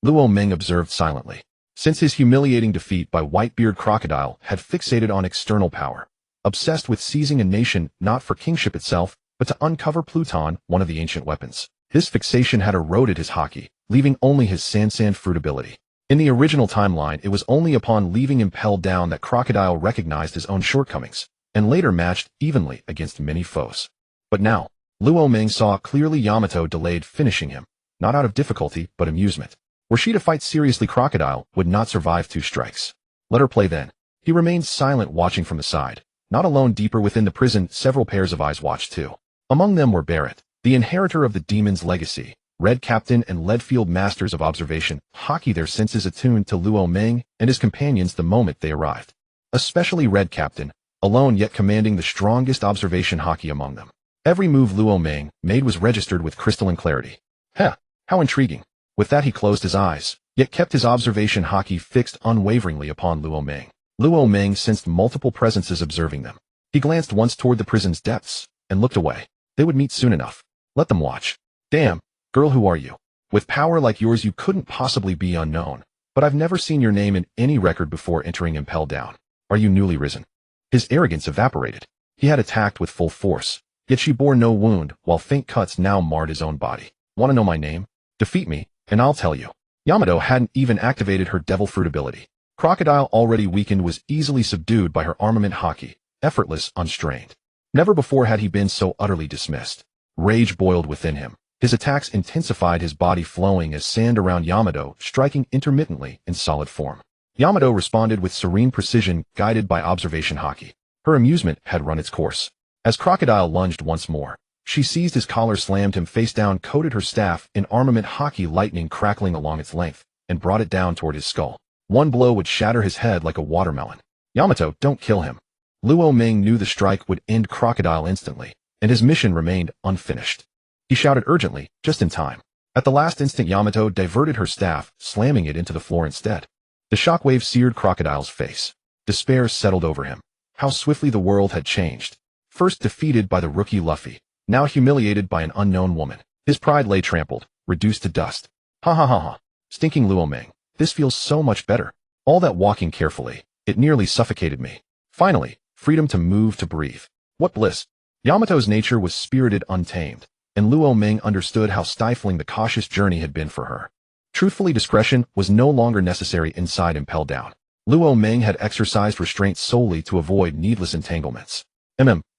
Speaker 1: Luo Ming observed silently. Since his humiliating defeat by Whitebeard, Crocodile had fixated on external power, obsessed with seizing a nation not for kingship itself, but to uncover Pluton, one of the ancient weapons. This fixation had eroded his haki, leaving only his sand fruit ability. In the original timeline, it was only upon leaving Impelled Down that Crocodile recognized his own shortcomings, and later matched evenly against many foes. But now, Luo Ming saw clearly Yamato delayed finishing him, not out of difficulty, but amusement. Were she to fight seriously, Crocodile would not survive 2 strikes. Let her play then. He remained silent, watching from the side. Not alone, deeper within the prison, several pairs of eyes watched too. Among them were Barrett, the inheritor of the demon's legacy, Red Captain and Leadfield, masters of observation, haki, their senses attuned to Luo Ming and his companions the moment they arrived. Especially Red Captain, alone yet commanding the strongest observation haki among them. Every move Luo Ming made was registered with crystalline clarity. Heh, how intriguing. With that he closed his eyes, yet kept his observation haki fixed unwaveringly upon Luo Ming. Luo Ming sensed multiple presences observing them. He glanced once toward the prison's depths, and looked away. They would meet soon enough. Let them watch. Damn, girl, who are you? With power like yours you couldn't possibly be unknown, but I've never seen your name in any record before entering Impelled Down. Are you newly risen? His arrogance evaporated. He had attacked with full force, yet she bore no wound, while faint cuts now marred his own body. Want to know my name? Defeat me, and I'll tell you. Yamato hadn't even activated her devil fruit ability. Crocodile, already weakened, was easily subdued by her armament haki, effortless, unstrained. Never before had he been so utterly dismissed. Rage boiled within him. His attacks intensified, his body flowing as sand around Yamato, striking intermittently in solid form. Yamato responded with serene precision, guided by observation haki. Her amusement had run its course. As Crocodile lunged once more, she seized his collar, slammed him face down, coated her staff in armament haki, lightning crackling along its length, and brought it down toward his skull. One blow would shatter his head like a watermelon. Yamato, don't kill him. Luo Ming knew the strike would end Crocodile instantly, and his mission remained unfinished. He shouted urgently, just in time. At the last instant, Yamato diverted her staff, slamming it into the floor instead. The shockwave seared Crocodile's face. Despair settled over him. How swiftly the world had changed. First defeated by the rookie Luffy, now humiliated by an unknown woman. His pride lay trampled, reduced to dust. Ha ha ha ha. Stinking Luo Ming. This feels so much better. All that walking carefully, it nearly suffocated me. Finally, freedom to move, to breathe. What bliss. Yamato's nature was spirited, untamed, and Luo Ming understood how stifling the cautious journey had been for her. Truthfully, discretion was no longer necessary inside Impelled Down. Luo Ming had exercised restraint solely to avoid needless entanglements.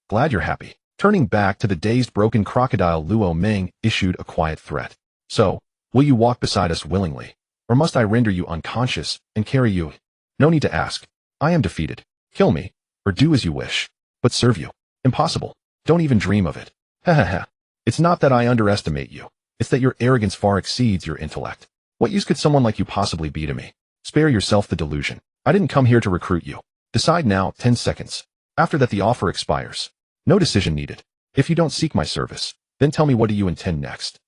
Speaker 1: Glad you're happy. Turning back to the dazed, broken Crocodile, Luo Ming issued a quiet threat. So, will you walk beside us willingly? Or must I render you unconscious and carry you? No need to ask. I am defeated. Kill me, or do as you wish. But serve you. Impossible. Don't even dream of it. Ha ha ha. It's not that I underestimate you. It's that your arrogance far exceeds your intellect. What use could someone like you possibly be to me? Spare yourself the delusion. I didn't come here to recruit you. Decide now, 10 seconds. After that the offer expires. No decision needed. If you don't seek my service, then tell me what do you intend next?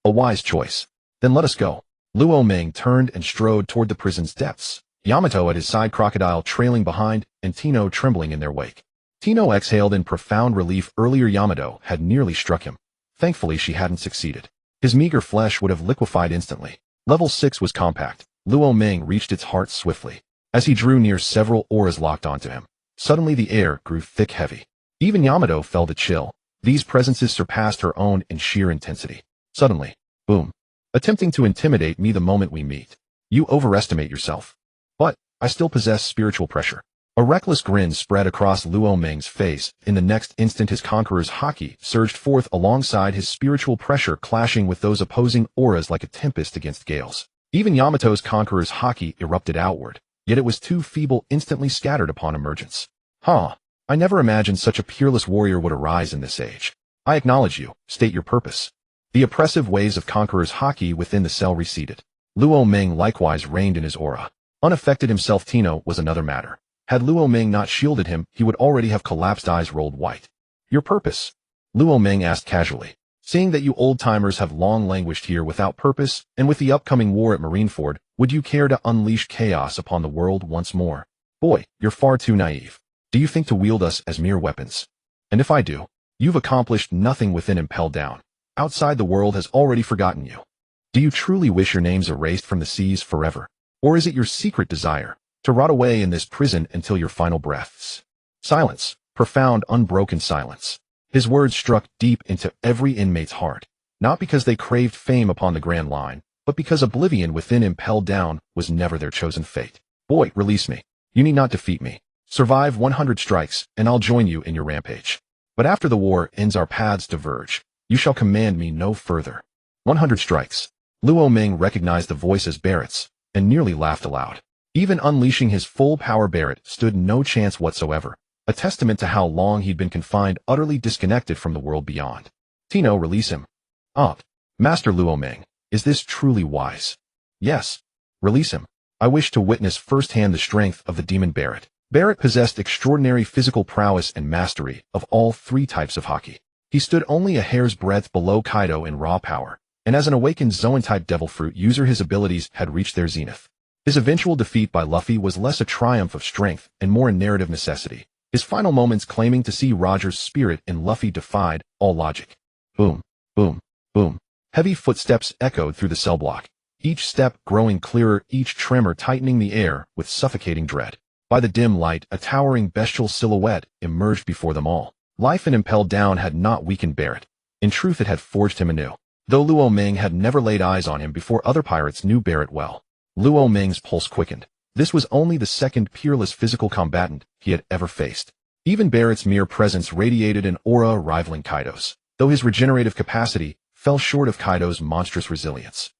Speaker 1: A wise choice. Then let us go. Luo Ming turned and strode toward the prison's depths, Yamato at his side, Crocodile trailing behind, and Tino trembling in their wake. Tino exhaled in profound relief. Earlier Yamato had nearly struck him. Thankfully she hadn't succeeded. His meager flesh would have liquefied instantly. Level 6 was compact. Luo Ming reached its heart swiftly. As he drew near, several auras locked onto him. Suddenly the air grew thick heavy. Even Yamato felt a chill. These presences surpassed her own in sheer intensity. Suddenly, boom. Attempting to intimidate me the moment we meet. You overestimate yourself. But I still possess spiritual pressure. A reckless grin spread across Luo Ming's face. In the next instant his conqueror's haki surged forth alongside his spiritual pressure, clashing with those opposing auras like a tempest against gales. Even Yamato's conqueror's haki erupted outward, yet it was too feeble, instantly scattered upon emergence. I never imagined such a peerless warrior would arise in this age. I acknowledge you. State your purpose. The oppressive waves of conqueror's haki within the cell receded. Luo Ming likewise reigned in his aura. Unaffected himself. Tino was another matter. Had Luo Ming not shielded him, he would already have collapsed. Eyes rolled white. Your purpose? Luo Ming asked casually. Seeing that you old-timers have long languished here without purpose, and with the upcoming war at Marineford, would you care to unleash chaos upon the world once more? Boy, you're far too naive. Do you think to wield us as mere weapons? And if I do, you've accomplished nothing within. Impelled down. Outside, the world has already forgotten you. Do you truly wish your names erased from the seas forever? Or is it your secret desire to rot away in this prison until your final breaths? Silence. Profound, unbroken silence. His words struck deep into every inmate's heart, not because they craved fame upon the Grand Line, but because oblivion within. Impelled down was never their chosen fate. Boy, release me. You need not defeat me. Survive 100 strikes, and I'll join you in your rampage. But after the war ends, our paths diverge. You shall command me no further. 100 strikes. Luo Ming recognized the voice as Barrett's, and nearly laughed aloud. Even unleashing his full power, Barrett stood no chance whatsoever, a testament to how long he'd been confined, utterly disconnected from the world beyond. Tino, release him. Master Luo Ming, is this truly wise? Yes. Release him. I wish to witness firsthand the strength of the demon Barrett. Barrett possessed extraordinary physical prowess and mastery of all 3 types of haki. He stood only a hair's breadth below Kaido in raw power, and as an awakened Zoan-type devil fruit user his abilities had reached their zenith. His eventual defeat by Luffy was less a triumph of strength and more a narrative necessity. His final moments claiming to see Roger's spirit in Luffy defied all logic. Boom, boom, boom. Heavy footsteps echoed through the cell block, each step growing clearer, each tremor tightening the air with suffocating dread. By the dim light, a towering bestial silhouette emerged before them all. Life and Impelled Down had not weakened Barrett. In truth, it had forged him anew. Though Luo Ming had never laid eyes on him before, other pirates knew Barrett well. Luo Ming's pulse quickened. This was only the second peerless physical combatant he had ever faced. Even Barrett's mere presence radiated an aura rivaling Kaido's, though his regenerative capacity fell short of Kaido's monstrous resilience.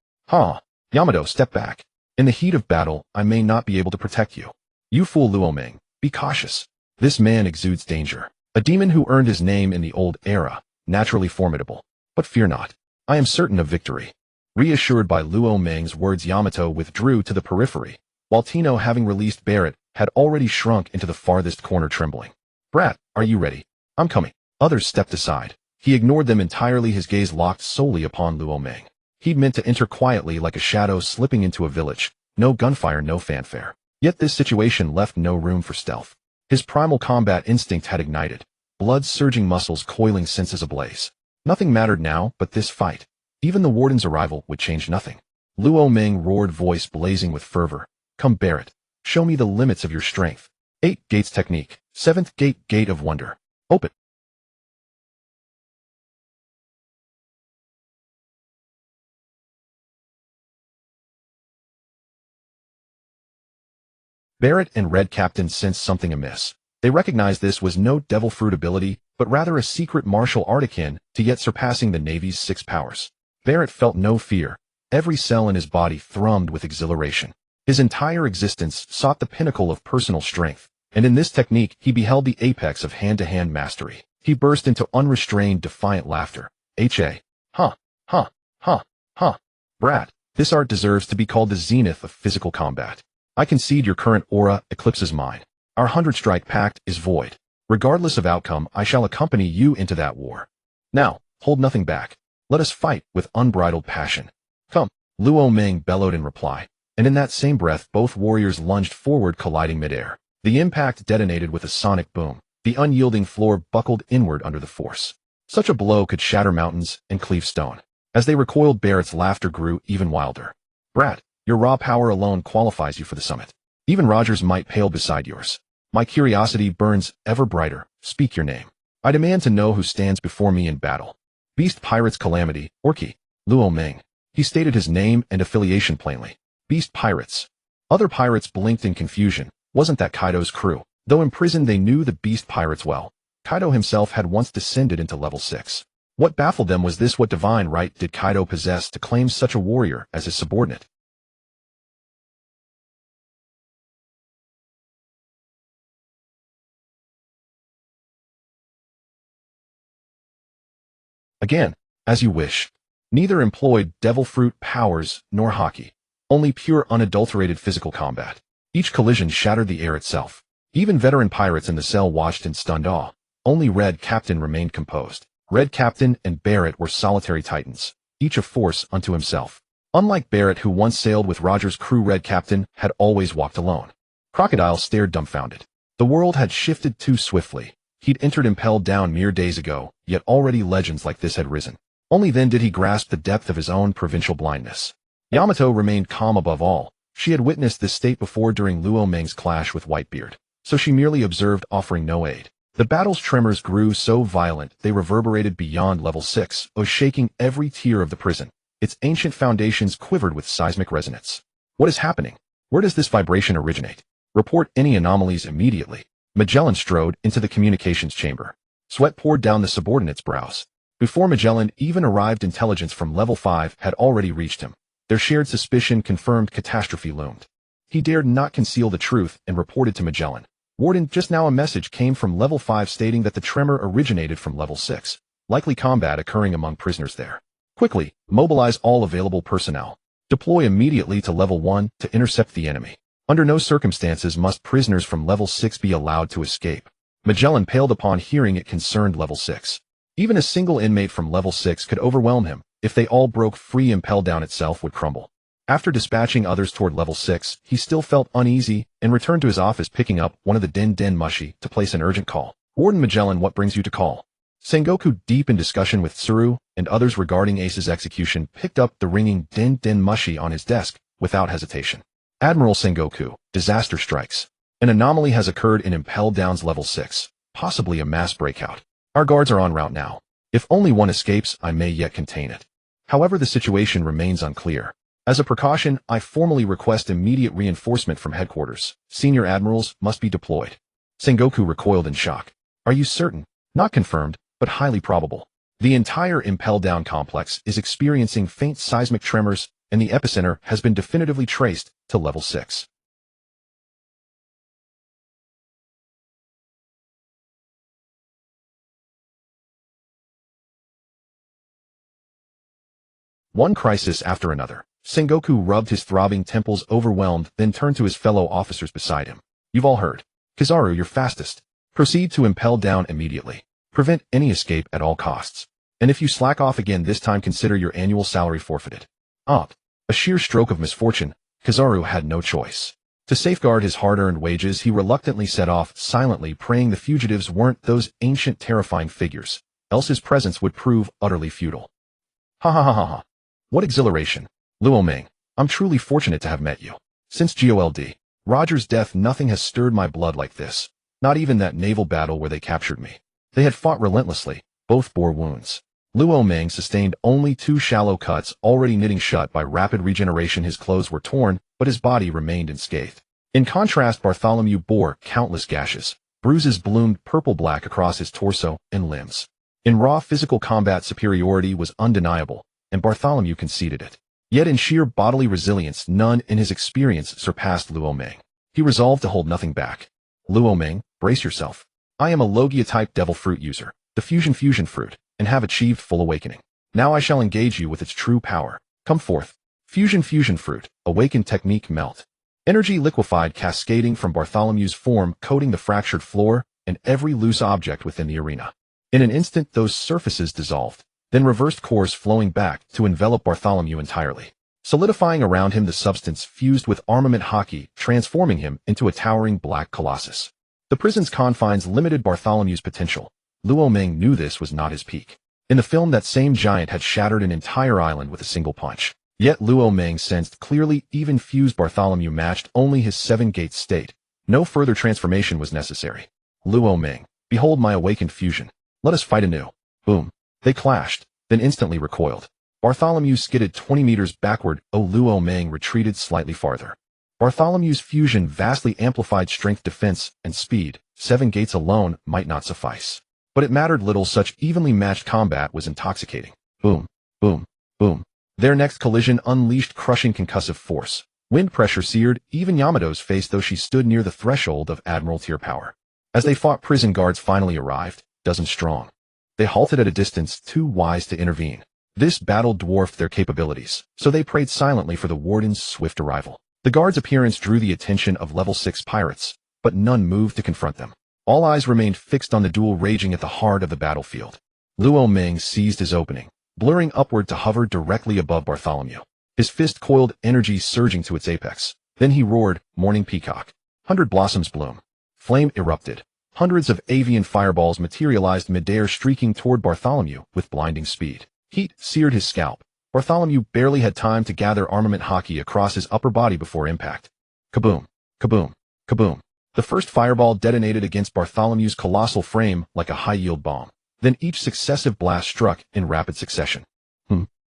Speaker 1: Yamato, step back. In the heat of battle, I may not be able to protect you. You fool Luo Ming, be cautious. This man exudes danger. A demon who earned his name in the old era, naturally formidable. But fear not. I am certain of victory. Reassured by Luo Ming's words, Yamato withdrew to the periphery, while Tino, having released Barrett, had already shrunk into the farthest corner, trembling. Brat, are you ready? I'm coming. Others stepped aside. He ignored them entirely, his gaze locked solely upon Luo Ming. He'd meant to enter quietly like a shadow slipping into a village. No gunfire, no fanfare. Yet this situation left no room for stealth. His primal combat instinct had ignited, blood surging, muscles coiling, senses ablaze. Nothing mattered now but this fight. Even the warden's arrival would change nothing. Luo Ming roared, voice blazing with fervor. Come, Barrett. Show me the limits of your strength. 8 gates technique. 7th gate, gate of wonder. Open. Barrett and Red Captain sensed something amiss. They recognized this was no devil fruit ability, but rather a secret martial art akin to yet surpassing the Navy's 6 powers. Barrett felt no fear. Every cell in his body thrummed with exhilaration. His entire existence sought the pinnacle of personal strength, and in this technique he beheld the apex of hand-to-hand mastery. He burst into unrestrained, defiant laughter. Brat, this art deserves to be called the zenith of physical combat. I concede your current aura eclipses mine. Our 100-strike pact is void. Regardless of outcome, I shall accompany you into that war. Now, hold nothing back. Let us fight with unbridled passion. Come, Luo Ming bellowed in reply, and in that same breath both warriors lunged forward, colliding midair. The impact detonated with a sonic boom. The unyielding floor buckled inward under the force. Such a blow could shatter mountains and cleave stone. As they recoiled, Barrett's laughter grew even wilder. Brat, your raw power alone qualifies you for the summit. Even Roger's might paled beside yours. My curiosity burns ever brighter. Speak your name. I demand to know who stands before me in battle. Beast Pirates Calamity, Orky, Luo Ming. He stated his name and affiliation plainly. Beast Pirates. Other pirates blinked in confusion. Wasn't that Kaido's crew? Though imprisoned, they knew the Beast Pirates well. Kaido himself had once descended into level 6. What baffled them was this: what divine right did Kaido possess to claim such a warrior as his subordinate? Again, as you wish. Neither employed devil fruit powers nor haki. Only pure unadulterated physical combat. Each collision shattered the air itself. Even veteran pirates in the cell watched in stunned awe. Only Red Captain remained composed. Red Captain and Barrett were solitary titans, each a force unto himself. Unlike Barrett, who once sailed with Roger's crew, Red Captain had always walked alone. Crocodile stared dumbfounded. The world had shifted too swiftly. He'd entered Impelled Down mere days ago, yet already legends like this had risen. Only then did he grasp the depth of his own provincial blindness. Yamato remained calm above all. She had witnessed this state before during Luo Meng's clash with Whitebeard, so she merely observed, offering no aid. The battle's tremors grew so violent they reverberated beyond level 6, shaking every tier of the prison. Its ancient foundations quivered with seismic resonance. What is happening? Where does this vibration originate? Report any anomalies immediately. Magellan strode into the communications chamber. Sweat poured down the subordinate's brows. Before Magellan even arrived, intelligence from level 5 had already reached him. Their shared suspicion confirmed catastrophe loomed. He dared not conceal the truth and reported to Magellan. Warden, just now a message came from level 5 stating that the tremor originated from level 6. Likely combat occurring among prisoners there. Quickly, mobilize all available personnel. Deploy immediately to level 1 to intercept the enemy. Under no circumstances must prisoners from level 6 be allowed to escape. Magellan paled upon hearing it concerned level 6. Even a single inmate from level 6 could overwhelm him. If they all broke free, Impelled Down itself would crumble. After dispatching others toward level 6, he still felt uneasy and returned to his office, picking up one of the Den Mushi to place an urgent call. Warden Magellan, what brings you to call? Sengoku, deep in discussion with Tsuru and others regarding Ace's execution, picked up the ringing Den Mushi on his desk without hesitation. Admiral Sengoku, disaster strikes. An anomaly has occurred in Impelled Down's level 6, possibly a mass breakout. Our guards are en route now. If only one escapes, I may yet contain it. However, the situation remains unclear. As a precaution, I formally request immediate reinforcement from headquarters. Senior admirals must be deployed. Sengoku recoiled in shock. Are you certain? Not confirmed, but highly probable. The entire Impelled Down complex is experiencing faint seismic tremors, and the epicenter has been definitively traced to level 6. One crisis after another. Sengoku rubbed his throbbing temples, overwhelmed, then turned to his fellow officers beside him. You've all heard. Kizaru, you're fastest. Proceed to Impelled Down immediately. Prevent any escape at all costs. And if you slack off again this time, consider your annual salary forfeited. Opt. A sheer stroke of misfortune, Kizaru had no choice. To safeguard his hard-earned wages, he reluctantly set off, silently praying the fugitives weren't those ancient terrifying figures, else his presence would prove utterly futile. Ha ha ha ha ha. What exhilaration. Luo Ming, I'm truly fortunate to have met you. Since GOLD, Roger's death, nothing has stirred my blood like this. Not even that naval battle where they captured me. They had fought relentlessly. Both bore wounds. Luo Ming sustained only 2 shallow cuts, already knitting shut by rapid regeneration. His clothes were torn, but his body remained unscathed. In contrast, Bartholomew bore countless gashes. Bruises bloomed purple-black across his torso and limbs. In raw physical combat, superiority was undeniable, and Bartholomew conceded it. Yet in sheer bodily resilience, none in his experience surpassed Luo Ming. He resolved to hold nothing back. Luo Ming, brace yourself. I am a Logia-type devil fruit user, the fusion fruit, and have achieved full awakening. Now I shall engage you with its true power. Come forth. Fusion fruit, awakened technique melt. Energy liquefied, cascading from Bartholomew's form, coating the fractured floor and every loose object within the arena. In an instant, those surfaces dissolved, then reversed course flowing back to envelop Bartholomew entirely. Solidifying around him, the substance fused with armament hockey, transforming him into a towering black colossus. The prison's confines limited Bartholomew's potential. Luo Ming knew this was not his peak. In the film, that same giant had shattered an entire island with a single punch. Yet Luo Ming sensed clearly even fused Bartholomew matched only his seven-gate state. No further transformation was necessary. Luo Ming, behold my awakened fusion. Let us fight anew. Boom. They clashed, then instantly recoiled. Bartholomew skidded 20 meters backward. Luo Ming retreated slightly farther. Bartholomew's fusion vastly amplified strength, defense, and speed. 7 gates alone might not suffice. But it mattered little. Such evenly matched combat was intoxicating. Boom, boom, boom. Their next collision unleashed crushing concussive force. Wind pressure seared even Yamato's face, though she stood near the threshold of Admiral tier power. As they fought, prison guards finally arrived, dozens strong. They halted at a distance, too wise to intervene. This battle dwarfed their capabilities, so they prayed silently for the warden's swift arrival. The guards' appearance drew the attention of level 6 pirates, but none moved to confront them. All eyes remained fixed on the duel raging at the heart of the battlefield. Luo Ming seized his opening, blurring upward to hover directly above Bartholomew. His fist coiled, energy surging to its apex. Then he roared, "Morning Peacock." 100 blossoms bloom. Flame erupted. Hundreds of avian fireballs materialized midair, streaking toward Bartholomew with blinding speed. Heat seared his scalp. Bartholomew barely had time to gather armament hockey across his upper body before impact. Kaboom! Kaboom! Kaboom! The first fireball detonated against Bartholomew's colossal frame like a high-yield bomb. Then each successive blast struck in rapid succession.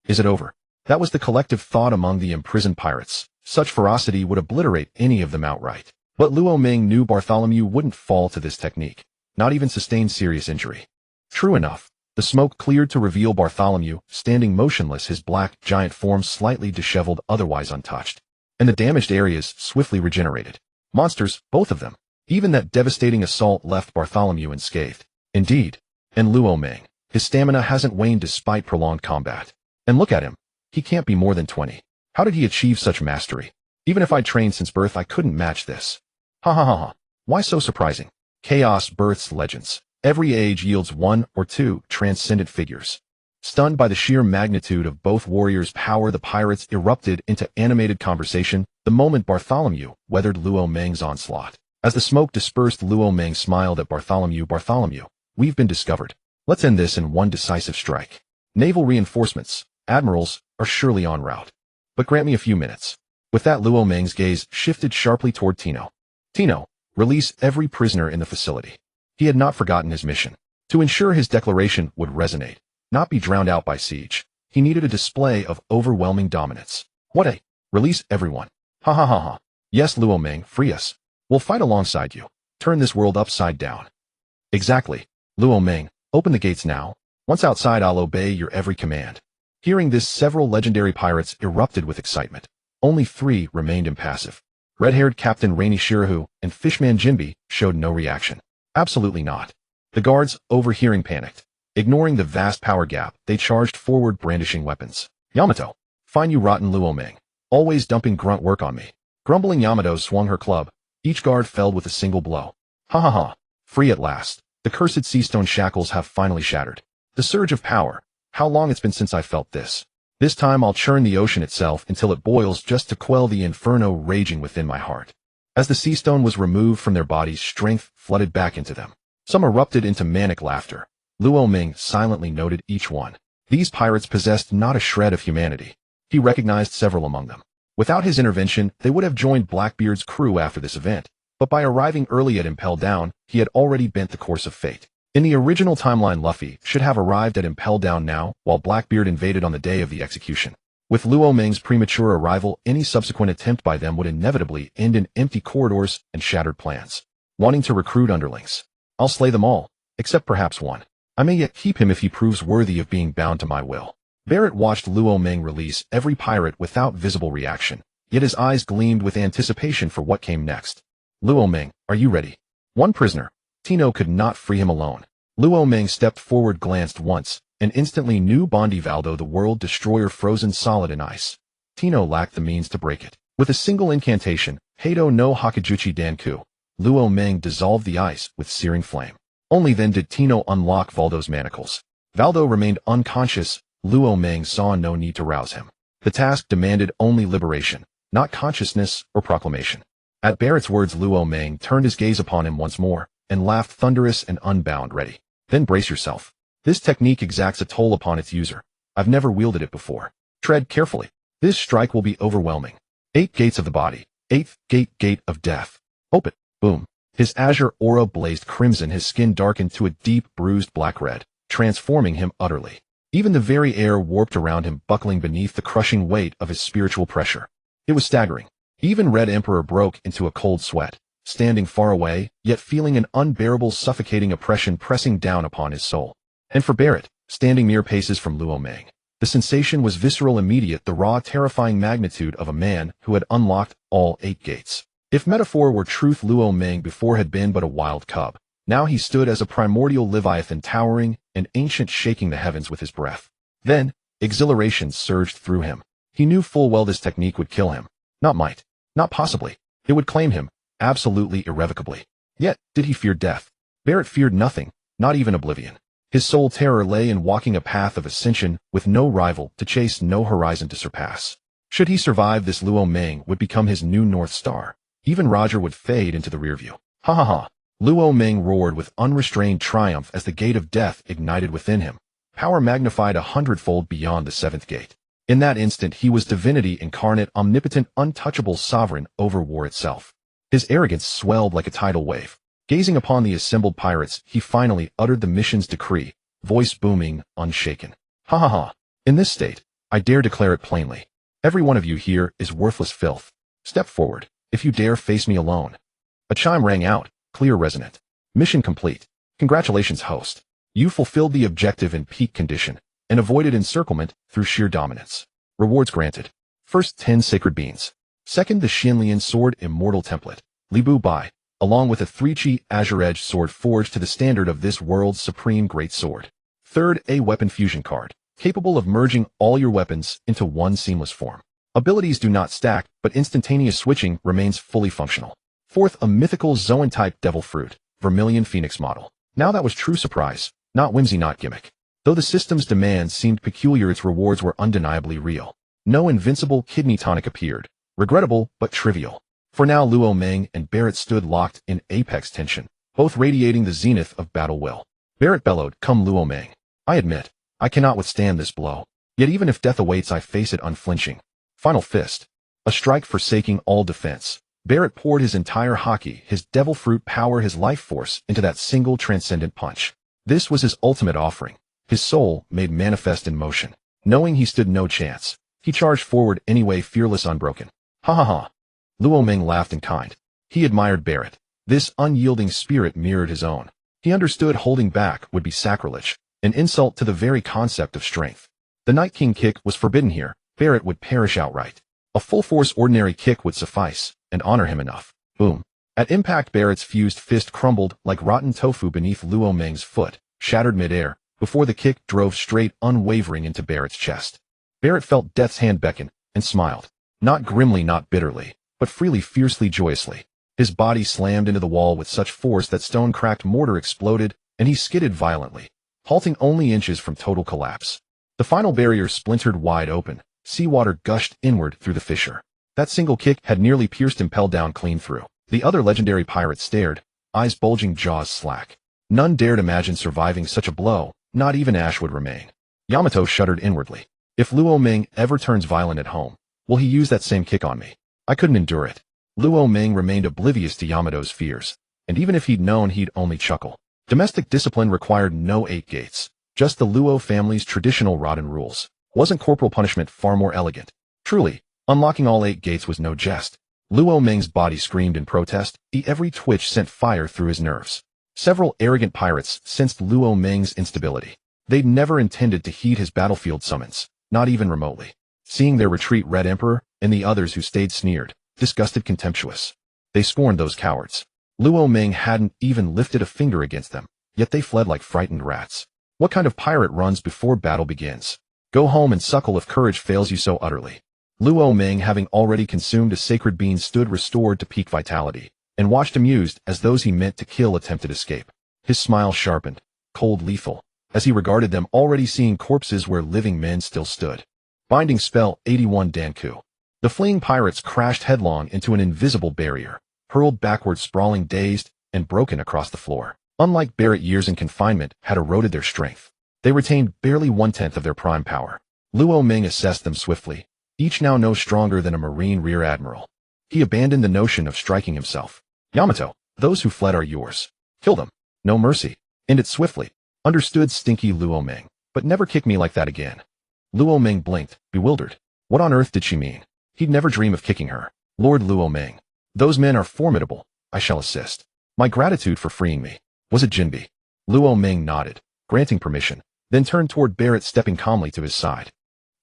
Speaker 1: Is it over? That was the collective thought among the imprisoned pirates. Such ferocity would obliterate any of them outright. But Luo Ming knew Bartholomew wouldn't fall to this technique, not even sustain serious injury. True enough, the smoke cleared to reveal Bartholomew, standing motionless, his black, giant form slightly disheveled, otherwise untouched. And the damaged areas swiftly regenerated. Monsters, both of them. Even that devastating assault left Bartholomew unscathed. Indeed. And Luo Ming, his stamina hasn't waned despite prolonged combat. And look at him. He can't be more than 20. How did he achieve such mastery? Even if I'd trained since birth, I couldn't match this. Ha ha ha ha. Why so surprising? Chaos births legends. Every age yields one or two transcendent figures. Stunned by the sheer magnitude of both warriors' power, the pirates erupted into animated conversation the moment Bartholomew weathered Luo Ming's onslaught. As the smoke dispersed, Luo Ming smiled at Bartholomew. Bartholomew, we've been discovered. Let's end this in one decisive strike. Naval reinforcements, admirals, are surely en route. But grant me a few minutes. With that, Luo Ming's gaze shifted sharply toward Tino. Tino, release every prisoner in the facility. He had not forgotten his mission. To ensure his declaration would resonate, not be drowned out by siege, he needed a display of overwhelming dominance. What a... Release everyone. Ha ha ha ha. Yes, Luo Ming, free us. We'll fight alongside you. Turn this world upside down. Exactly. Luo Ming, open the gates now. Once outside, I'll obey your every command. Hearing this, several legendary pirates erupted with excitement. Only 3 remained impassive. Red-haired Captain Rainy Shirahu and Fishman Jinbi showed no reaction. Absolutely not. The guards, overhearing, panicked. Ignoring the vast power gap, they charged forward, brandishing weapons. Yamato, fine you rotten Luo Ming. Always dumping grunt work on me. Grumbling, Yamato swung her club. Each guard felled with a single blow. Ha ha ha. Free at last. The cursed seastone shackles have finally shattered. The surge of power. How long it's been since I felt this. This time I'll churn the ocean itself until it boils just to quell the inferno raging within my heart. As the seastone was removed from their bodies, strength flooded back into them. Some erupted into manic laughter. Luo Ming silently noted each one. These pirates possessed not a shred of humanity. He recognized several among them. Without his intervention, they would have joined Blackbeard's crew after this event, but by arriving early at Impel Down, he had already bent the course of fate. In the original timeline, Luffy should have arrived at Impel Down now, while Blackbeard invaded on the day of the execution. With Luo Ming's premature arrival, any subsequent attempt by them would inevitably end in empty corridors and shattered plans. Wanting to recruit underlings. I'll slay them all, except perhaps one. I may yet keep him if he proves worthy of being bound to my will. Barrett watched Luo Ming release every pirate without visible reaction, yet his eyes gleamed with anticipation for what came next. Luo Ming, are you ready? One prisoner. Tino could not free him alone. Luo Ming stepped forward, glanced once, and instantly knew Bondi Valdo, the world destroyer frozen solid in ice. Tino lacked the means to break it. With a single incantation, Kaido no Hakujuchi Danku, Luo Ming dissolved the ice with searing flame. Only then did Tino unlock Valdo's manacles. Valdo remained unconscious. Luo Meng saw no need to rouse him. The task demanded only liberation, not consciousness or proclamation. At Barrett's words, Luo Meng turned his gaze upon him once more, and laughed thunderous and unbound. Ready? Then brace yourself. This technique exacts a toll upon its user. I've never wielded it before. Tread carefully. This strike will be overwhelming. 8 gates of the body. 8th gate of death. Open. Boom. His azure aura blazed crimson, his skin darkened to a deep, bruised black red, transforming him utterly. Even the very air warped around him, buckling beneath the crushing weight of his spiritual pressure. It was staggering. Even Red Emperor broke into a cold sweat, standing far away, yet feeling an unbearable, suffocating oppression pressing down upon his soul. And for Barrett, standing mere paces from Luo Meng, the sensation was visceral, immediate, the raw, terrifying magnitude of a man who had unlocked all 8 gates. If metaphor were truth, Luo Meng before had been but a wild cub. Now he stood as a primordial leviathan, towering and ancient, shaking the heavens with his breath. Then, exhilaration surged through him. He knew full well this technique would kill him. Not might. Not possibly. It would claim him, absolutely, irrevocably. Yet, did he fear death? Barrett feared nothing, not even oblivion. His sole terror lay in walking a path of ascension, with no rival to chase, no horizon to surpass. Should he survive, this Luo Meng would become his new North Star. Even Roger would fade into the rearview. Ha ha ha. Luo Meng roared with unrestrained triumph as the gate of death ignited within him, power magnified 100-fold beyond the 7th gate. In that instant he was divinity incarnate, omnipotent, untouchable, sovereign over war itself. His arrogance swelled like a tidal wave. Gazing upon the assembled pirates, he finally uttered the mission's decree, voice booming, unshaken. Ha ha ha. In this state, I dare declare it plainly. Every one of you here is worthless filth. Step forward, if you dare face me alone. A chime rang out, clear, resonant. Mission complete. Congratulations, host. You fulfilled the objective in peak condition, and avoided encirclement through sheer dominance. Rewards granted. First, 10 sacred beans. Second, the Xinlian sword immortal template, Libu Bai, along with a 3-chi azure-edged sword forged to the standard of this world's supreme great sword. Third, a weapon fusion card, capable of merging all your weapons into one seamless form. Abilities do not stack, but instantaneous switching remains fully functional. Fourth, a mythical Zoan-type devil fruit, Vermilion Phoenix model. Now that was true surprise, not whimsy, not gimmick. Though the system's demands seemed peculiar, its rewards were undeniably real. No invincible kidney tonic appeared, regrettable but trivial. For now, Luo Meng and Barrett stood locked in apex tension, both radiating the zenith of battle will. Barrett bellowed, "Come, Luo Meng. I admit, I cannot withstand this blow. Yet even if death awaits, I face it unflinching." Final fist. A strike forsaking all defense. Barrett poured his entire haki, his devil fruit power, his life force into that single transcendent punch. This was his ultimate offering, his soul made manifest in motion. Knowing he stood no chance, he charged forward anyway, fearless, unbroken. Ha ha ha. Luo Meng laughed in kind. He admired Barrett. This unyielding spirit mirrored his own. He understood holding back would be sacrilege, an insult to the very concept of strength. The Night King kick was forbidden here. Barrett would perish outright. A full-force ordinary kick would suffice, and honor him enough. Boom. At impact, Barrett's fused fist crumbled like rotten tofu beneath Luo Meng's foot, shattered midair, before the kick drove straight, unwavering into Barrett's chest. Barrett felt death's hand beckon, and smiled. Not grimly, not bitterly, but freely, fiercely, joyously. His body slammed into the wall with such force that stone-cracked mortar exploded, and he skidded violently, halting only inches from total collapse. The final barrier splintered wide open. Seawater gushed inward through the fissure. That single kick had nearly pierced him pell down clean through. The other legendary pirates stared, eyes bulging, jaws slack. None dared imagine surviving such a blow, not even Ash would remain. Yamato shuddered inwardly. If Luo Meng ever turns violent at home, will he use that same kick on me? I couldn't endure it. Luo Meng remained oblivious to Yamato's fears, and even if he'd known, he'd only chuckle. Domestic discipline required no 8 gates, just the Luo family's traditional Rodden rules. Wasn't corporal punishment far more elegant? Truly, unlocking all 8 gates was no jest. Luo Meng's body screamed in protest, every twitch sent fire through his nerves. Several arrogant pirates sensed Luo Meng's instability. They'd never intended to heed his battlefield summons, not even remotely. Seeing their retreat, Red Emperor, and the others who stayed sneered, disgusted, contemptuous. They scorned those cowards. Luo Meng hadn't even lifted a finger against them, yet they fled like frightened rats. What kind of pirate runs before battle begins? Go home and suckle if courage fails you so utterly. Luo Meng, having already consumed a sacred bean, stood restored to peak vitality, and watched amused as those he meant to kill attempted escape. His smile sharpened, cold lethal, as he regarded them, already seeing corpses where living men still stood. Binding spell 81 Danku. The fleeing pirates crashed headlong into an invisible barrier, hurled backward, sprawling, dazed, and broken across the floor. Unlike Barrett, years in confinement had eroded their strength. They retained barely 1/10 of their prime power. Luo Ming assessed them swiftly, each now no stronger than a Marine rear admiral. He abandoned the notion of striking himself. Yamato, those who fled are yours. Kill them. No mercy. End it swiftly. Understood, stinky Luo Ming, but never kick me like that again. Luo Ming blinked, bewildered. What on earth did she mean? He'd never dream of kicking her. Lord Luo Ming. Those men are formidable. I shall assist. My gratitude for freeing me. Was it Jinbi? Luo Ming nodded, granting permission, then turned toward Barrett, stepping calmly to his side.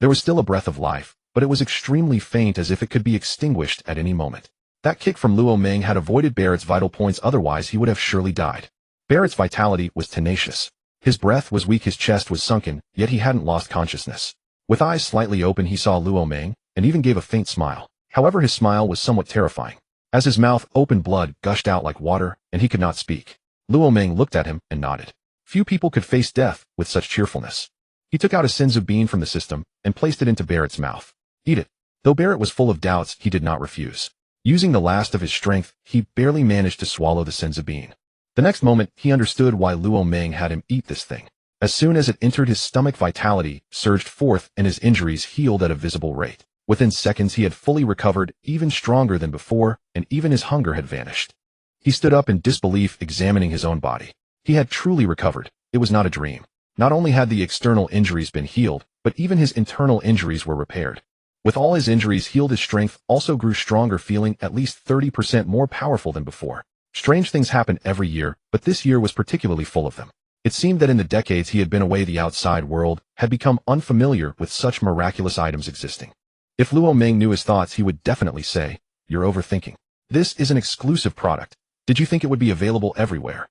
Speaker 1: There was still a breath of life, but it was extremely faint, as if it could be extinguished at any moment. That kick from Luo Ming had avoided Barrett's vital points, otherwise he would have surely died. Barrett's vitality was tenacious. His breath was weak, his chest was sunken, yet he hadn't lost consciousness. With eyes slightly open, he saw Luo Ming, and even gave a faint smile. However, his smile was somewhat terrifying. As his mouth opened, blood gushed out like water, and he could not speak. Luo Ming looked at him and nodded. Few people could face death with such cheerfulness. He took out a senzu bean from the system and placed it into Barrett's mouth. Eat it. Though Barrett was full of doubts, he did not refuse. Using the last of his strength, he barely managed to swallow the senzu bean. The next moment, he understood why Luo Ming had him eat this thing. As soon as it entered his stomach, vitality surged forth and his injuries healed at a visible rate. Within seconds, he had fully recovered, even stronger than before, and even his hunger had vanished. He stood up in disbelief, examining his own body. He had truly recovered. It was not a dream. Not only had the external injuries been healed, but even his internal injuries were repaired. With all his injuries healed, his strength also grew stronger, feeling at least 30% more powerful than before. Strange things happen every year, but this year was particularly full of them. It seemed that in the decades he had been away, the outside world had become unfamiliar with such miraculous items existing. If Luo Ming knew his thoughts, he would definitely say, "You're overthinking. This is an exclusive product. Did you think it would be available everywhere?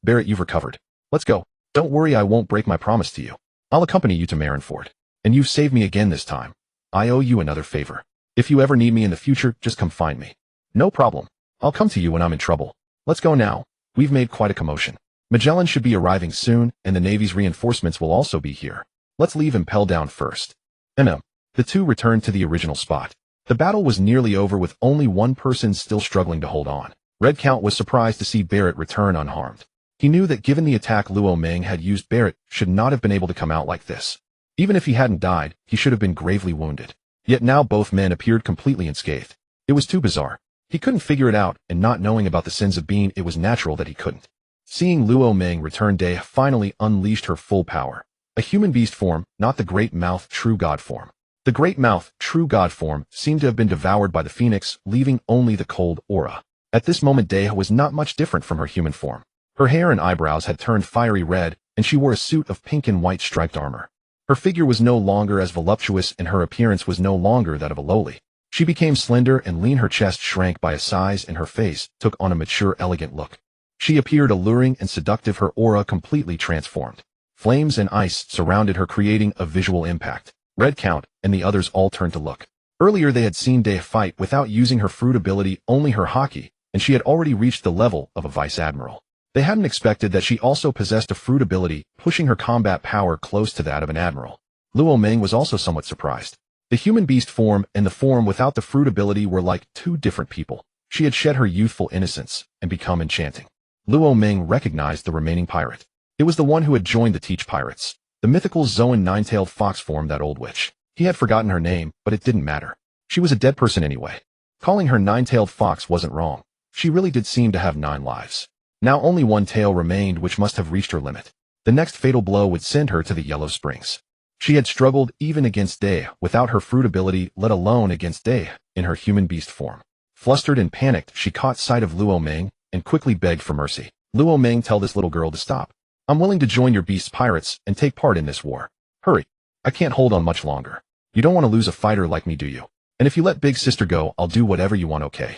Speaker 1: Barrett, you've recovered. Let's go. Don't worry, I won't break my promise to you. I'll accompany you to Marineford. And you've saved me again this time. I owe you another favor. If you ever need me in the future, just come find me." "No problem. I'll come to you when I'm in trouble. Let's go now. We've made quite a commotion. Magellan should be arriving soon, and the Navy's reinforcements will also be here. Let's leave Impel down first." The two returned to the original spot. The battle was nearly over, with only one person still struggling to hold on. Red Count was surprised to see Barrett return unharmed. He knew that given the attack Luo Ming had used, Barrett should not have been able to come out like this. Even if he hadn't died, he should have been gravely wounded. Yet now both men appeared completely unscathed. It was too bizarre. He couldn't figure it out, and not knowing about the senzu bean, it was natural that he couldn't. Seeing Luo Ming return, Day finally unleashed her full power. A human beast form, not the Great Mouth True God form. The Great Mouth True God form seemed to have been devoured by the phoenix, leaving only the cold aura. At this moment, Day was not much different from her human form. Her hair and eyebrows had turned fiery red, and she wore a suit of pink and white striped armor. Her figure was no longer as voluptuous, and her appearance was no longer that of a lowly. She became slender and lean, her chest shrank by a size, and her face took on a mature, elegant look. She appeared alluring and seductive, her aura completely transformed. Flames and ice surrounded her, creating a visual impact. Red Count and the others all turned to look. Earlier they had seen Day fight without using her fruit ability, only her haki, and she had already reached the level of a vice admiral. They hadn't expected that she also possessed a fruit ability, pushing her combat power close to that of an admiral. Luo Ming was also somewhat surprised. The human beast form and the form without the fruit ability were like two different people. She had shed her youthful innocence and become enchanting. Luo Ming recognized the remaining pirate. It was the one who had joined the Teach Pirates. The mythical Zoan nine-tailed fox form, that old witch. He had forgotten her name, but it didn't matter. She was a dead person anyway. Calling her nine-tailed fox wasn't wrong. She really did seem to have 9 lives. Now only one tail remained, which must have reached her limit. The next fatal blow would send her to the Yellow Springs. She had struggled even against Day without her fruit ability, let alone against Day in her human beast form. Flustered and panicked, she caught sight of Luo Ming and quickly begged for mercy. "Luo Ming, tell this little girl to stop. I'm willing to join your beast pirates and take part in this war. Hurry. I can't hold on much longer. You don't want to lose a fighter like me, do you? And if you let big sister go, I'll do whatever you want, okay?"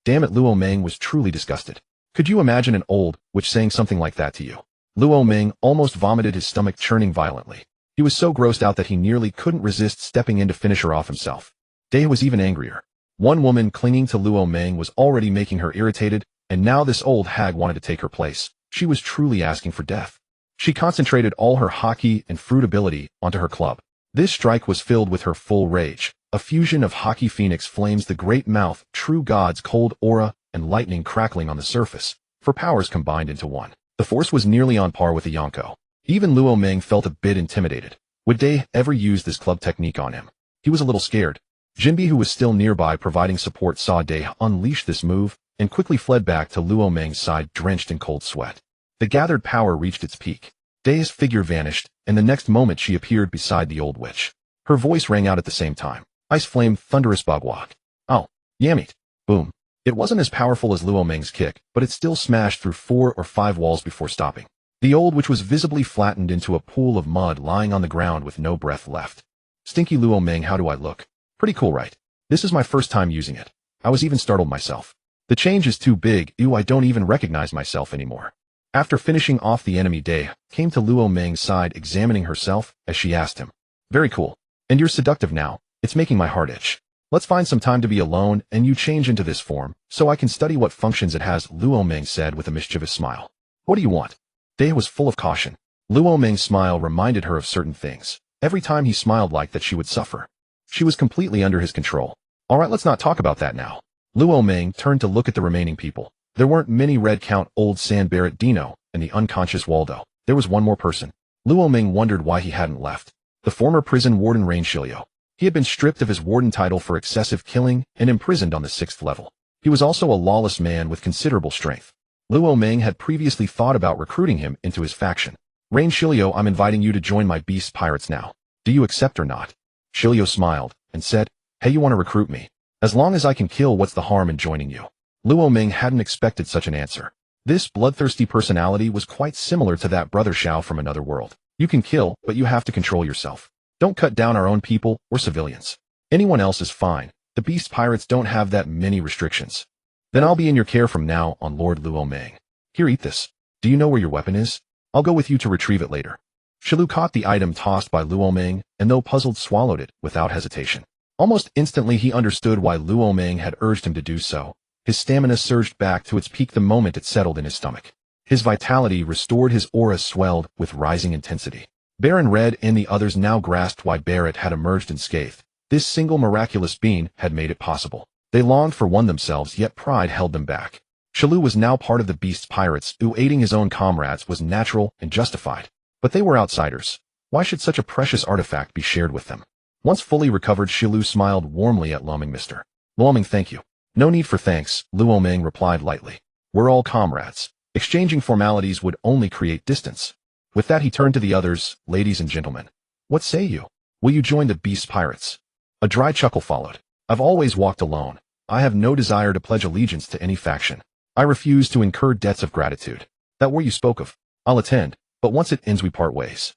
Speaker 1: Damn it, Luo Ming was truly disgusted. Could you imagine an old witch saying something like that to you? Luo Ming almost vomited, his stomach churning violently. He was so grossed out that he nearly couldn't resist stepping in to finish her off himself. Day was even angrier. One woman clinging to Luo Ming was already making her irritated, and now this old hag wanted to take her place. She was truly asking for death. She concentrated all her hockey and fruit ability onto her club. This strike was filled with her full rage, a fusion of hockey phoenix flames, the great mouth, true god's cold aura, and lightning crackling on the surface, for powers combined into one. The force was nearly on par with the Yonko. Even Luo Ming felt a bit intimidated. Would Day ever use this club technique on him? He was a little scared. Jinbi, who was still nearby providing support, saw Day unleash this move, and quickly fled back to Luo Ming's side drenched in cold sweat. The gathered power reached its peak. Day's figure vanished, and the next moment she appeared beside the old witch. Her voice rang out at the same time. Ice flame, thunderous bagwak. Oh, Yamit. Boom. It wasn't as powerful as Luo Ming's kick, but it still smashed through 4 or 5 walls before stopping. The old witch was visibly flattened into a pool of mud lying on the ground with no breath left. Stinky Luo Ming, how do I look? Pretty cool, right? This is my first time using it. I was even startled myself. The change is too big, ew, I don't even recognize myself anymore. After finishing off the enemy, Day came to Luo Ming's side examining herself as she asked him. Very cool. And you're seductive now. It's making my heart itch. Let's find some time to be alone and you change into this form, so I can study what functions it has, Luo Ming said with a mischievous smile. What do you want? Day was full of caution. Luo Ming's smile reminded her of certain things. Every time he smiled like that she would suffer. She was completely under his control. Alright, let's not talk about that now. Luo Ming turned to look at the remaining people. There weren't many. Red Count, Old San Barrett, Dino, and the unconscious Waldo. There was one more person. Luo Ming wondered why he hadn't left. The former prison warden Rain Shilio. He had been stripped of his warden title for excessive killing and imprisoned on the 6th level. He was also a lawless man with considerable strength. Luo Ming had previously thought about recruiting him into his faction. Rain Shilio, I'm inviting you to join my beast pirates now. Do you accept or not? Shilio smiled and said, hey, you want to recruit me? As long as I can kill, what's the harm in joining you? Luo Ming hadn't expected such an answer. This bloodthirsty personality was quite similar to that brother Xiao from another world. You can kill, but you have to control yourself. Don't cut down our own people or civilians. Anyone else is fine. The beast pirates don't have that many restrictions. Then I'll be in your care from now on, Lord Luo Ming. Here, eat this. Do you know where your weapon is? I'll go with you to retrieve it later. Shilu caught the item tossed by Luo Ming, and though puzzled, swallowed it without hesitation. Almost instantly he understood why Luo Ming had urged him to do so. His stamina surged back to its peak the moment it settled in his stomach. His vitality restored, his aura swelled with rising intensity. Baron Red and the others now grasped why Barrett had emerged unscathed. This single miraculous being had made it possible. They longed for one themselves, yet pride held them back. Shilu was now part of the beast's pirates, who aiding his own comrades was natural and justified. But they were outsiders. Why should such a precious artifact be shared with them? Once fully recovered, Shilu smiled warmly at Luo Ming. Mr. Luo Ming, thank you. No need for thanks, Luo Ming replied lightly. We're all comrades. Exchanging formalities would only create distance. With that he turned to the others. Ladies and gentlemen, what say you? Will you join the beast pirates? A dry chuckle followed. I've always walked alone. I have no desire to pledge allegiance to any faction. I refuse to incur debts of gratitude. That war you spoke of, I'll attend, but once it ends we part ways.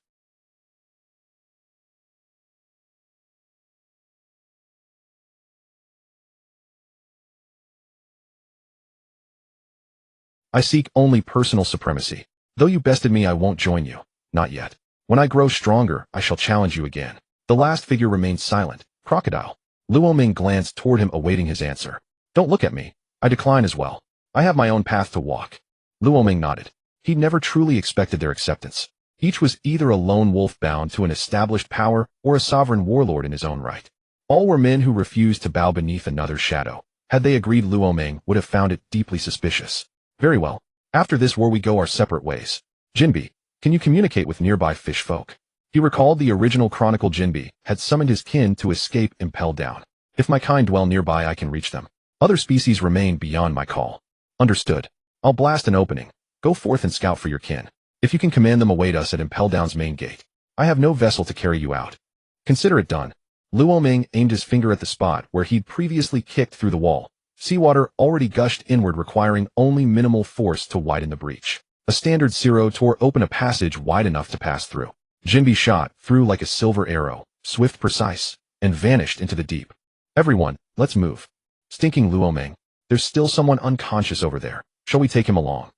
Speaker 1: I seek only personal supremacy. Though you bested me, I won't join you. Not yet. When I grow stronger, I shall challenge you again. The last figure remained silent. Crocodile. Luo Ming glanced toward him, awaiting his answer. Don't look at me. I decline as well. I have my own path to walk. Luo Ming nodded. He never truly expected their acceptance. Each was either a lone wolf bound to an established power or a sovereign warlord in his own right. All were men who refused to bow beneath another's shadow. Had they agreed, Luo Ming would have found it deeply suspicious. Very well. After this war we go our separate ways. Jinbi, can you communicate with nearby fish folk? He recalled the original chronicle. Jinbi had summoned his kin to escape impelled down. If my kind dwell nearby, I can reach them. Other species remain beyond my call. Understood. I'll blast an opening. Go forth and scout for your kin. If you can command them, await us at Impel Down's main gate. I have no vessel to carry you out. Consider it done. Luo Ming aimed his finger at the spot where he'd previously kicked through the wall. Seawater already gushed inward, requiring only minimal force to widen the breach. A standard Zero tore open a passage wide enough to pass through. Jinbi shot through like a silver arrow, swift, precise, and vanished into the deep. Everyone, let's move. Stinking Luo Ming. There's still someone unconscious over there. Shall we take him along?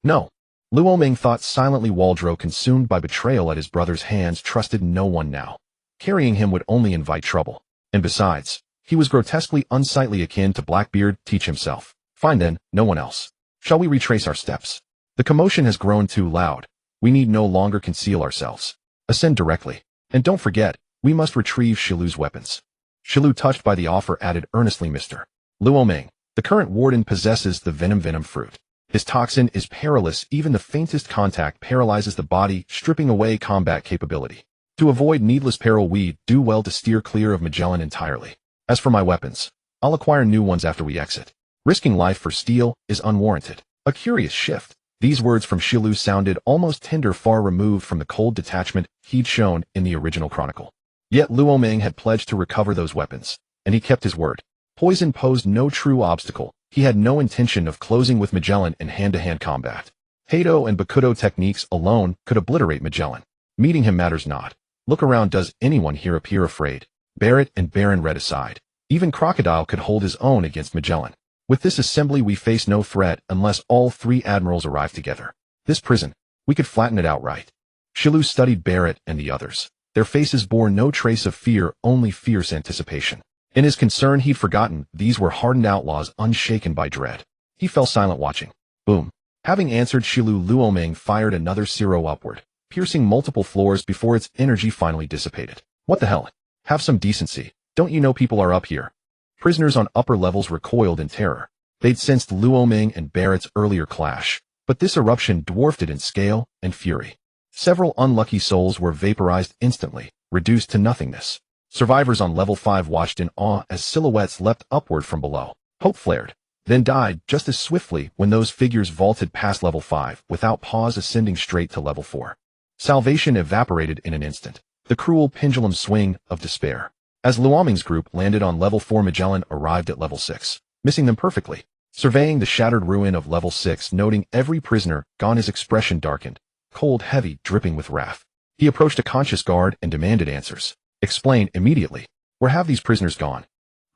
Speaker 1: No. Luo Ming thought silently. Waldro, consumed by betrayal at his brother's hands, trusted no one now. Carrying him would only invite trouble. And besides, he was grotesquely unsightly, akin to Blackbeard. Teach himself. Fine then, no one else. Shall we retrace our steps? The commotion has grown too loud. We need no longer conceal ourselves. Ascend directly. And don't forget, we must retrieve Shilu's weapons. Shilu, touched by the offer, added earnestly, Mr. Luoming, the current warden possesses the venom fruit. His toxin is perilous. Even the faintest contact paralyzes the body, stripping away combat capability. To avoid needless peril, we do well to steer clear of Magellan entirely. As for my weapons, I'll acquire new ones after we exit. Risking life for steel is unwarranted. A curious shift. These words from Shilu sounded almost tender, far removed from the cold detachment he'd shown in the original chronicle. Yet Luoming had pledged to recover those weapons, and he kept his word. Poison posed no true obstacle. He had no intention of closing with Magellan in hand-to-hand combat. Kaido and Bakudo techniques alone could obliterate Magellan. Meeting him matters not. Look around, does anyone here appear afraid? Barrett and Baron Red aside. Even Crocodile could hold his own against Magellan. With this assembly we face no threat unless all three admirals arrive together. This prison, we could flatten it outright. Shilu studied Barrett and the others. Their faces bore no trace of fear, only fierce anticipation. In his concern he'd forgotten these were hardened outlaws unshaken by dread. He fell silent watching. Boom. Having answered Shilu, Luoming fired another Zero upward, piercing multiple floors before its energy finally dissipated. What the hell? Have some decency. Don't you know people are up here? Prisoners on upper levels recoiled in terror. They'd sensed Luoming and Barrett's earlier clash, but this eruption dwarfed it in scale and fury. Several unlucky souls were vaporized instantly, reduced to nothingness. Survivors on level 5 watched in awe as silhouettes leapt upward from below. Hope flared, then died just as swiftly when those figures vaulted past level 5 without pause, ascending straight to level 4. Salvation evaporated in an instant. The cruel pendulum swing of despair. As Luoming's group landed on level 4, Magellan arrived at level 6, missing them perfectly. Surveying the shattered ruin of level 6, noting every prisoner gone, his expression darkened, cold, heavy, dripping with wrath. He approached a conscious guard and demanded answers. Explain immediately. Where have these prisoners gone?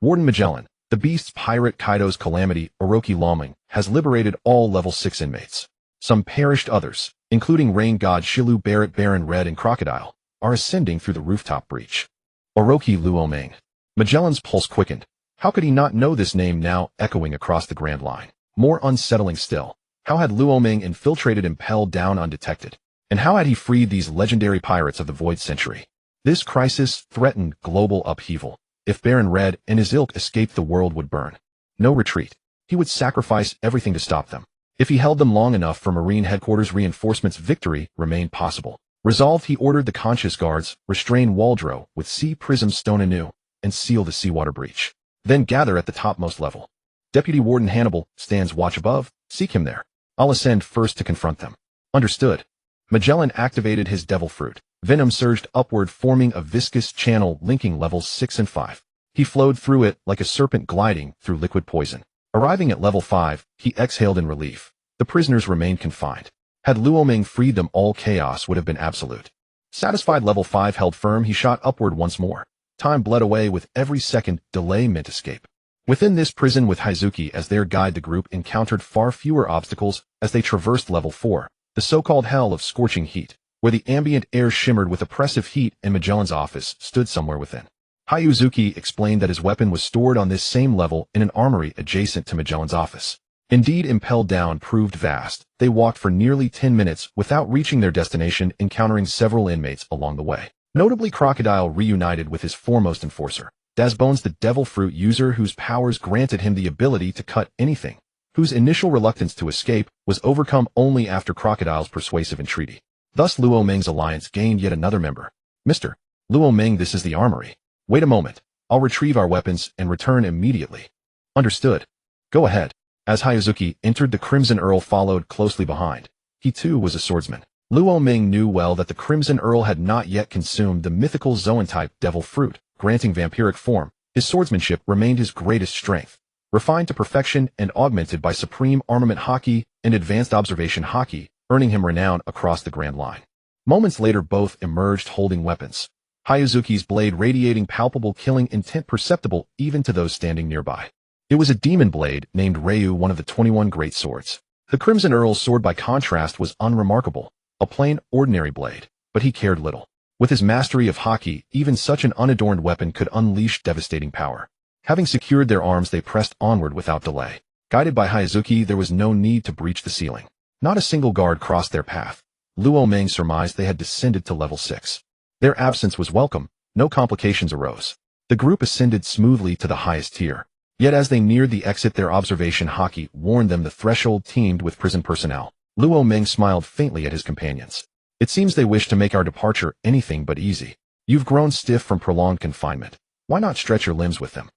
Speaker 1: Warden Magellan, the beast's pirate Kaido's calamity, Orochi Longming, has liberated all level 6 inmates. Some perished, others, including Rain God Shilu, Barrett, Baron Red, and Crocodile, are ascending through the rooftop breach. Orochi Luoming. Magellan's pulse quickened. How could he not know this name now echoing across the Grand Line? More unsettling still, how had Luoming infiltrated and impelled down undetected? And how had he freed these legendary pirates of the Void Century? This crisis threatened global upheaval. If Baron Red and his ilk escaped, the world would burn. No retreat. He would sacrifice everything to stop them. If he held them long enough for Marine Headquarters reinforcements, victory remained possible. Resolved, he ordered the conscious guards, restrain Waldro with sea prism stone anew, and seal the seawater breach. Then gather at the topmost level. Deputy Warden Hannibal stands watch above. Seek him there. I'll ascend first to confront them. Understood. Magellan activated his devil fruit. Venom surged upward, forming a viscous channel linking levels 6 and 5. He flowed through it like a serpent gliding through liquid poison. Arriving at level 5, he exhaled in relief. The prisoners remained confined. Had Luoming freed them, all chaos would have been absolute. Satisfied, level 5 held firm, he shot upward once more. Time bled away with every second delay meant escape. Within this prison, with Heizuki as their guide, the group encountered far fewer obstacles as they traversed level 4, the so-called hell of scorching heat, where the ambient air shimmered with oppressive heat, and Magellan's office stood somewhere within. Heizuki explained that his weapon was stored on this same level in an armory adjacent to Magellan's office. Indeed, impelled down proved vast. They walked for nearly 10 minutes without reaching their destination, encountering several inmates along the way. Notably, Crocodile reunited with his foremost enforcer, Dazbones, the devil fruit user whose powers granted him the ability to cut anything, whose initial reluctance to escape was overcome only after Crocodile's persuasive entreaty. Thus, Luoming's alliance gained yet another member. Mr. Luoming, this is the armory. Wait a moment. I'll retrieve our weapons and return immediately. Understood. Go ahead. As Heizuki entered, the Crimson Earl followed closely behind. He too was a swordsman. Luoming knew well that the Crimson Earl had not yet consumed the mythical Zoan-type devil fruit, granting vampiric form. His swordsmanship remained his greatest strength, refined to perfection and augmented by supreme armament haki and advanced observation haki, earning him renown across the Grand Line. Moments later, both emerged holding weapons. Heizuki's blade radiating palpable killing intent, perceptible even to those standing nearby. It was a demon blade named Ryu, one of the 21 great swords. The Crimson Earl's sword, by contrast, was unremarkable, a plain, ordinary blade, but he cared little. With his mastery of haki, even such an unadorned weapon could unleash devastating power. Having secured their arms, they pressed onward without delay. Guided by Heizuki, there was no need to breach the ceiling. Not a single guard crossed their path. Luo Meng surmised they had descended to level 6. Their absence was welcome, no complications arose. The group ascended smoothly to the highest tier. Yet as they neared the exit, their observation haki warned them the threshold teemed with prison personnel. Luo Meng smiled faintly at his companions. It seems they wish to make our departure anything but easy. You've grown stiff from prolonged confinement. Why not stretch your limbs with them?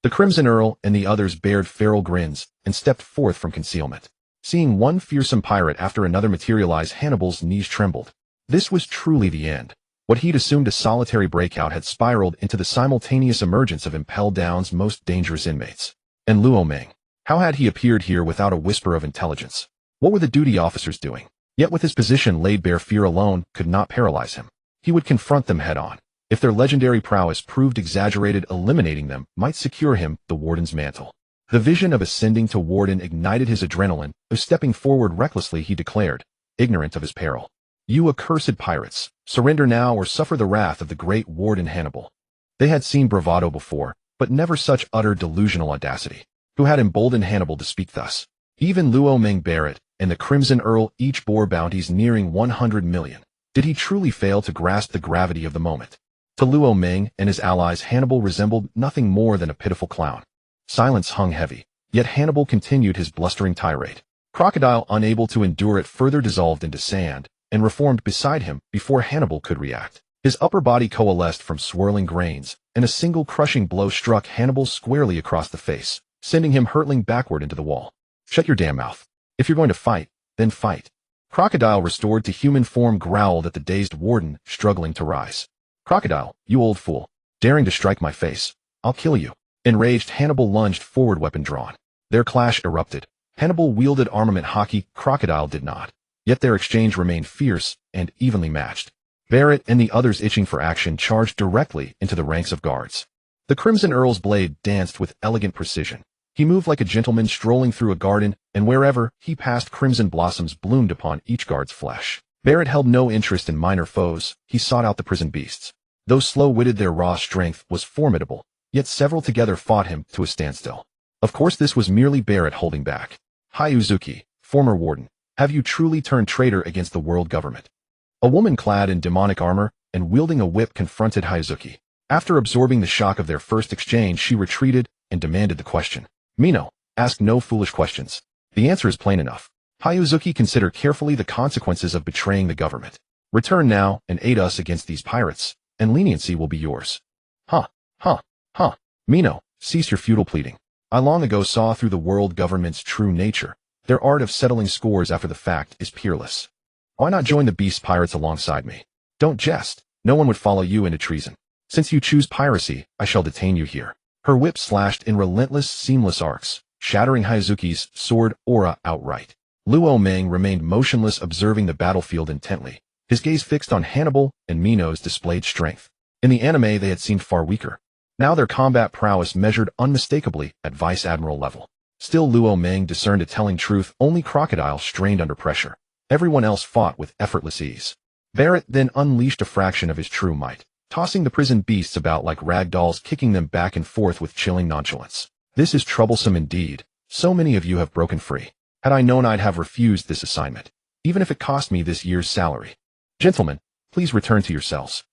Speaker 1: The Crimson Earl and the others bared feral grins and stepped forth from concealment. Seeing one fearsome pirate after another materialize, Hannibal's knees trembled. This was truly the end. What he'd assumed a solitary breakout had spiraled into the simultaneous emergence of Impel Down's most dangerous inmates. And Luo Meng. How had he appeared here without a whisper of intelligence? What were the duty officers doing? Yet with his position laid bare, fear alone could not paralyze him. He would confront them head-on. If their legendary prowess proved exaggerated, eliminating them might secure him the warden's mantle. The vision of ascending to warden ignited his adrenaline. Stepping forward recklessly, he declared, ignorant of his peril. You accursed pirates, surrender now or suffer the wrath of the great warden Hannibal. They had seen bravado before, but never such utter delusional audacity. Who had emboldened Hannibal to speak thus? Even Luo Meng Barrett and the Crimson Earl each bore bounties nearing 100 million. Did he truly fail to grasp the gravity of the moment? To Luo Meng and his allies, Hannibal resembled nothing more than a pitiful clown. Silence hung heavy, yet Hannibal continued his blustering tirade. Crocodile, unable to endure it, further dissolved into sand and reformed beside him before Hannibal could react. His upper body coalesced from swirling grains, and a single crushing blow struck Hannibal squarely across the face, sending him hurtling backward into the wall. Shut your damn mouth. If you're going to fight, then fight. Crocodile, restored to human form, growled at the dazed warden, struggling to rise. Crocodile, you old fool. Daring to strike my face. I'll kill you. Enraged, Hannibal lunged forward, weapon drawn. Their clash erupted. Hannibal wielded armament haki, Crocodile did not. Yet their exchange remained fierce and evenly matched. Barrett and the others, itching for action, charged directly into the ranks of guards. The Crimson Earl's blade danced with elegant precision. He moved like a gentleman strolling through a garden, and wherever he passed, crimson blossoms bloomed upon each guard's flesh. Barrett held no interest in minor foes. He sought out the prison beasts. Though slow-witted, their raw strength was formidable, yet several together fought him to a standstill. Of course, this was merely Barrett holding back. Hayuzuki, former warden, have you truly turned traitor against the world government? A woman clad in demonic armor and wielding a whip confronted Hayuzuki. After absorbing the shock of their first exchange, she retreated and demanded the question. Mino, ask no foolish questions. The answer is plain enough. Hayuzuki, consider carefully the consequences of betraying the government. Return now and aid us against these pirates, and leniency will be yours. Mino, cease your futile pleading. I long ago saw through the world government's true nature. Their art of settling scores after the fact is peerless. Why not join the beast pirates alongside me? Don't jest. No one would follow you into treason. Since you choose piracy, I shall detain you here. Her whip slashed in relentless, seamless arcs, shattering Hayuzuki's sword aura outright. Luo Meng remained motionless, observing the battlefield intently, his gaze fixed on Hannibal and Mino's displayed strength. In the anime, they had seemed far weaker. Now their combat prowess measured unmistakably at Vice Admiral level. Still, Luo Meng discerned a telling truth. Only Crocodile strained under pressure. Everyone else fought with effortless ease. Barrett then unleashed a fraction of his true might, tossing the prison beasts about like rag dolls, kicking them back and forth with chilling nonchalance. This is troublesome indeed. So many of you have broken free. Had I known, I'd have refused this assignment, even if it cost me this year's salary. Gentlemen, please return to your cells.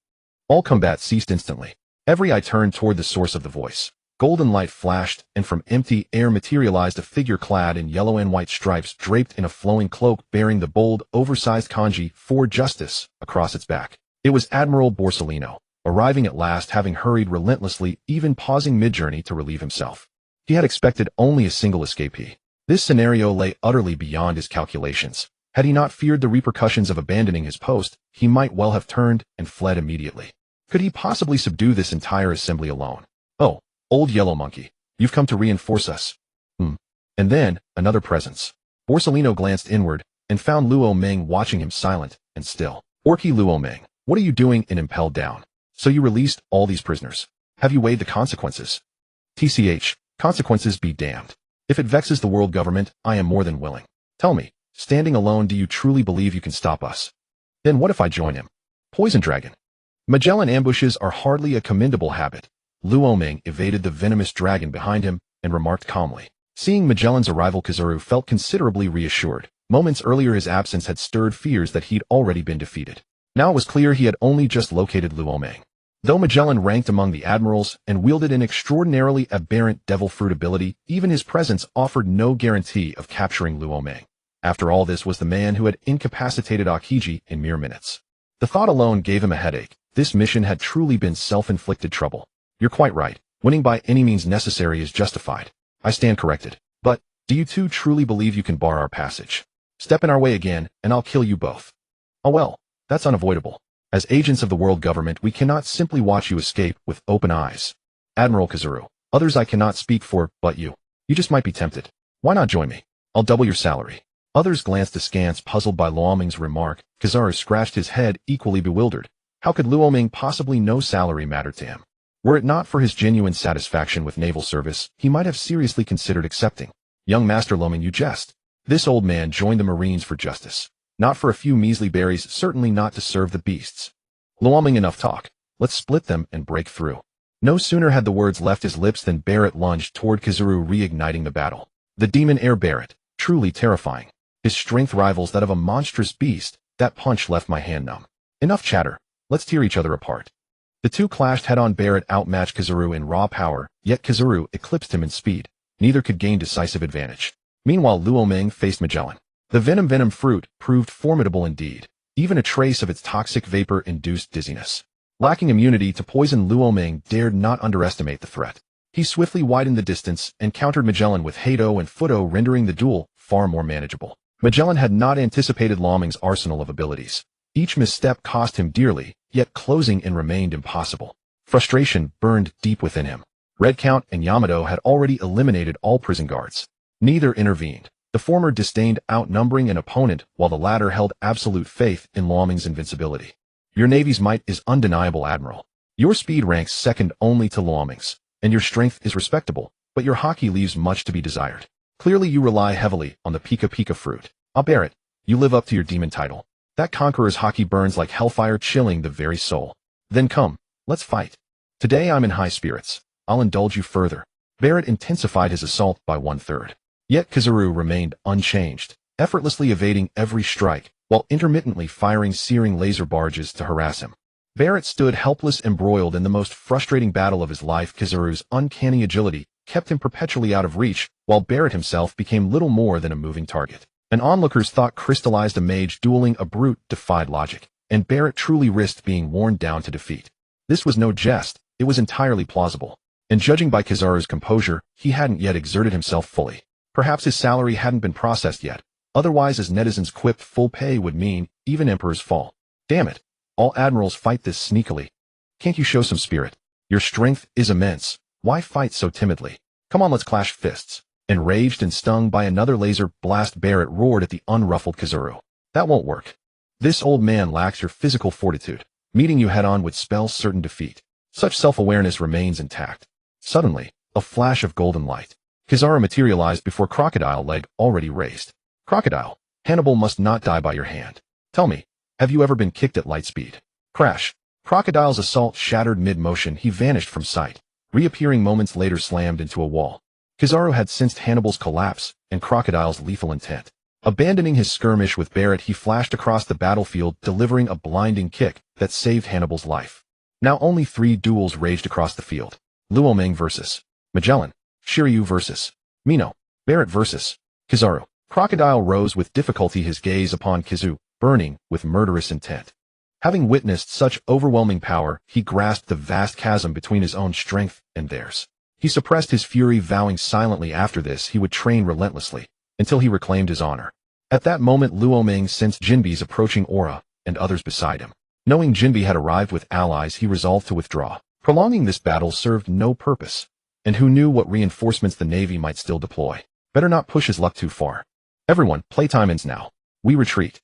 Speaker 1: All combat ceased instantly. Every eye turned toward the source of the voice. Golden light flashed, and from empty air materialized a figure clad in yellow and white stripes, draped in a flowing cloak bearing the bold, oversized kanji "For Justice" across its back. It was Admiral Borsellino, arriving at last, having hurried relentlessly, even pausing mid-journey to relieve himself. He had expected only a single escapee. This scenario lay utterly beyond his calculations. Had he not feared the repercussions of abandoning his post, he might well have turned and fled immediately. Could he possibly subdue this entire assembly alone? Oh, old yellow monkey, you've come to reinforce us. And then, another presence. Borsellino glanced inward and found Luo Meng watching him, silent and still. Orky Luo Meng, what are you doing in Impel Down? So you released all these prisoners. Have you weighed the consequences? TCH, consequences be damned. If it vexes the world government, I am more than willing. Tell me, standing alone, do you truly believe you can stop us? Then what if I join him? Poison Dragon. Magellan ambushes are hardly a commendable habit. Luo Meng evaded the venomous dragon behind him and remarked calmly. Seeing Magellan's arrival, Kazuru felt considerably reassured. Moments earlier his absence had stirred fears that he'd already been defeated. Now it was clear he had only just located Luoming. Though Magellan ranked among the admirals and wielded an extraordinarily aberrant devil fruit ability, even his presence offered no guarantee of capturing Luoming. After all, this was the man who had incapacitated Aokiji in mere minutes. The thought alone gave him a headache. This mission had truly been self-inflicted trouble. You're quite right. Winning by any means necessary is justified. I stand corrected. But, do you two truly believe you can bar our passage? Step in our way again, and I'll kill you both. Oh well, that's unavoidable. As agents of the world government, we cannot simply watch you escape with open eyes. Admiral Kazuru, others I cannot speak for, but you. You just might be tempted. Why not join me? I'll double your salary. Others glanced askance, puzzled by Luoming's remark. Kazuru scratched his head, equally bewildered. How could Luoming possibly know salary mattered to him? Were it not for his genuine satisfaction with naval service, he might have seriously considered accepting. Young Master Luoming, you jest. This old man joined the Marines for justice. Not for a few measly berries, certainly not to serve the beasts. Luoming, enough talk. Let's split them and break through. No sooner had the words left his lips than Barrett lunged toward Kazuru, reigniting the battle. The demon air Barrett, truly terrifying. His strength rivals that of a monstrous beast. That punch left my hand numb. Enough chatter. Let's tear each other apart. The two clashed head-on. Barrett outmatched Kazuru in raw power, yet Kazuru eclipsed him in speed. Neither could gain decisive advantage. Meanwhile, Luoming faced Magellan. The venom fruit proved formidable indeed. Even a trace of its toxic vapor induced dizziness. Lacking immunity to poison, Luoming dared not underestimate the threat. He swiftly widened the distance and countered Magellan with Heido and Fudo, rendering the duel far more manageable. Magellan had not anticipated Luoming's arsenal of abilities. Each misstep cost him dearly, yet closing in remained impossible. Frustration burned deep within him. Red Count and Yamato had already eliminated all prison guards. Neither intervened. The former disdained outnumbering an opponent, while the latter held absolute faith in Luoming's invincibility. Your navy's might is undeniable, Admiral. Your speed ranks second only to Luoming's, and your strength is respectable, but your haki leaves much to be desired. Clearly you rely heavily on the Pika Pika fruit. I'll bear it. You live up to your demon title. That conqueror's haki burns like hellfire, chilling the very soul. Then come, let's fight. Today I'm in high spirits. I'll indulge you further. Barrett intensified his assault by 1/3. Yet Kazuru remained unchanged, effortlessly evading every strike, while intermittently firing searing laser barges to harass him. Barrett stood helpless, embroiled in the most frustrating battle of his life. Kazuru's uncanny agility kept him perpetually out of reach, while Barrett himself became little more than a moving target. An onlooker's thought crystallized: a mage dueling a brute defied logic, and Barrett truly risked being worn down to defeat. This was no jest, it was entirely plausible. And judging by Kazuru's composure, he hadn't yet exerted himself fully. Perhaps his salary hadn't been processed yet. Otherwise, as netizens quipped, full pay would mean even emperors fall. Damn it. All admirals fight this sneakily. Can't you show some spirit? Your strength is immense. Why fight so timidly? Come on, let's clash fists. Enraged and stung by another laser blast, Barrett roared at the unruffled Kazuru. That won't work. This old man lacks your physical fortitude. Meeting you head-on would spell certain defeat. Such self-awareness remains intact. Suddenly, a flash of golden light. Kazuru materialized before Crocodile, leg already raised. Crocodile, Hannibal must not die by your hand. Tell me, have you ever been kicked at light speed? Crash. Crocodile's assault shattered mid-motion. He vanished from sight, reappearing moments later slammed into a wall. Kazuru had sensed Hannibal's collapse and Crocodile's lethal intent. Abandoning his skirmish with Barrett, he flashed across the battlefield, delivering a blinding kick that saved Hannibal's life. Now only 3 duels raged across the field. Luoming versus Magellan. Shiryu versus Mino. Barrett versus Kazuru. Crocodile rose with difficulty, his gaze upon Kizu, burning with murderous intent. Having witnessed such overwhelming power, he grasped the vast chasm between his own strength and theirs. He suppressed his fury, vowing silently after this he would train relentlessly, until he reclaimed his honor. At that moment, Luoming sensed Jinbe's approaching aura, and others beside him. Knowing Jinbe had arrived with allies, he resolved to withdraw. Prolonging this battle served no purpose, and who knew what reinforcements the Navy might still deploy. Better not push his luck too far. Everyone, playtime ends now. We retreat.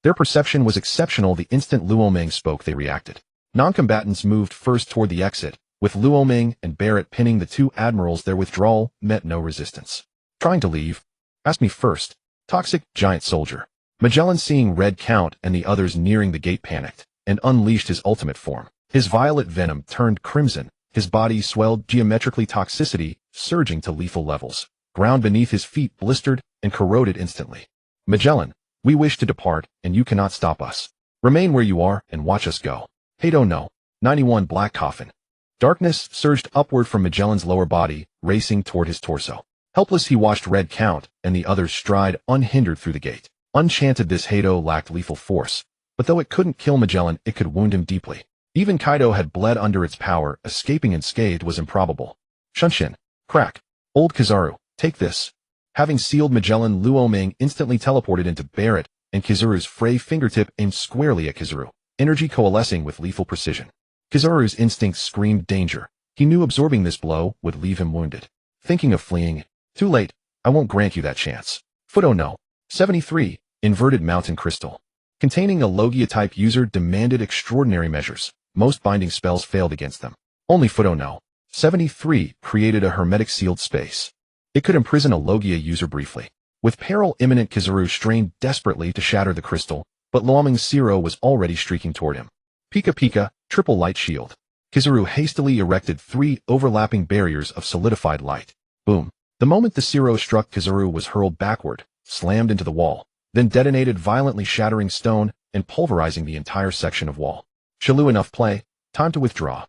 Speaker 1: Their perception was exceptional. The instant Luoming spoke, they reacted. Non-combatants moved first toward the exit, with Luoming and Barrett pinning the 2 admirals. Their withdrawal met no resistance. Trying to leave? Ask me first. Toxic giant soldier. Magellan, seeing Red Count and the others nearing the gate, panicked and unleashed his ultimate form. His violet venom turned crimson. His body swelled geometrically, toxicity surging to lethal levels. Ground beneath his feet blistered and corroded instantly. Magellan, We wish to depart, and you cannot stop us. Remain where you are and watch us go. Kaido no. 91 Black Coffin. Darkness surged upward from Magellan's lower body, racing toward his torso. Helpless he watched Red count and the others stride unhindered through the gate. Unchanted, this Kaido lacked lethal force, but though it couldn't kill Magellan, it could wound him deeply. Even Kaido had bled under its power, escaping unscathed was improbable. Shunshin. Crack. Old Kizaru, take this. Having sealed Magellan, Luo Ming instantly teleported into Barrett, and Kizaru's fray fingertip aimed squarely at Kizaru, energy coalescing with lethal precision. Kizaru's instincts screamed danger. He knew absorbing this blow would leave him wounded. Thinking of fleeing. Too late. I won't grant you that chance. Fudo no. 73. Inverted Mountain Crystal. Containing a Logia-type user demanded extraordinary measures. Most binding spells failed against them. Only Fudo no. 73 created a hermetic sealed space. It could imprison a Logia user briefly. With peril imminent, Kizaru strained desperately to shatter the crystal, but Luoming's Zero was already streaking toward him. Pika Pika, triple light shield. Kizaru hastily erected 3 overlapping barriers of solidified light. Boom. The moment the Zero struck, Kizaru was hurled backward, slammed into the wall, then detonated, violently shattering stone and pulverizing the entire section of wall. Shilu, enough play. Time to withdraw.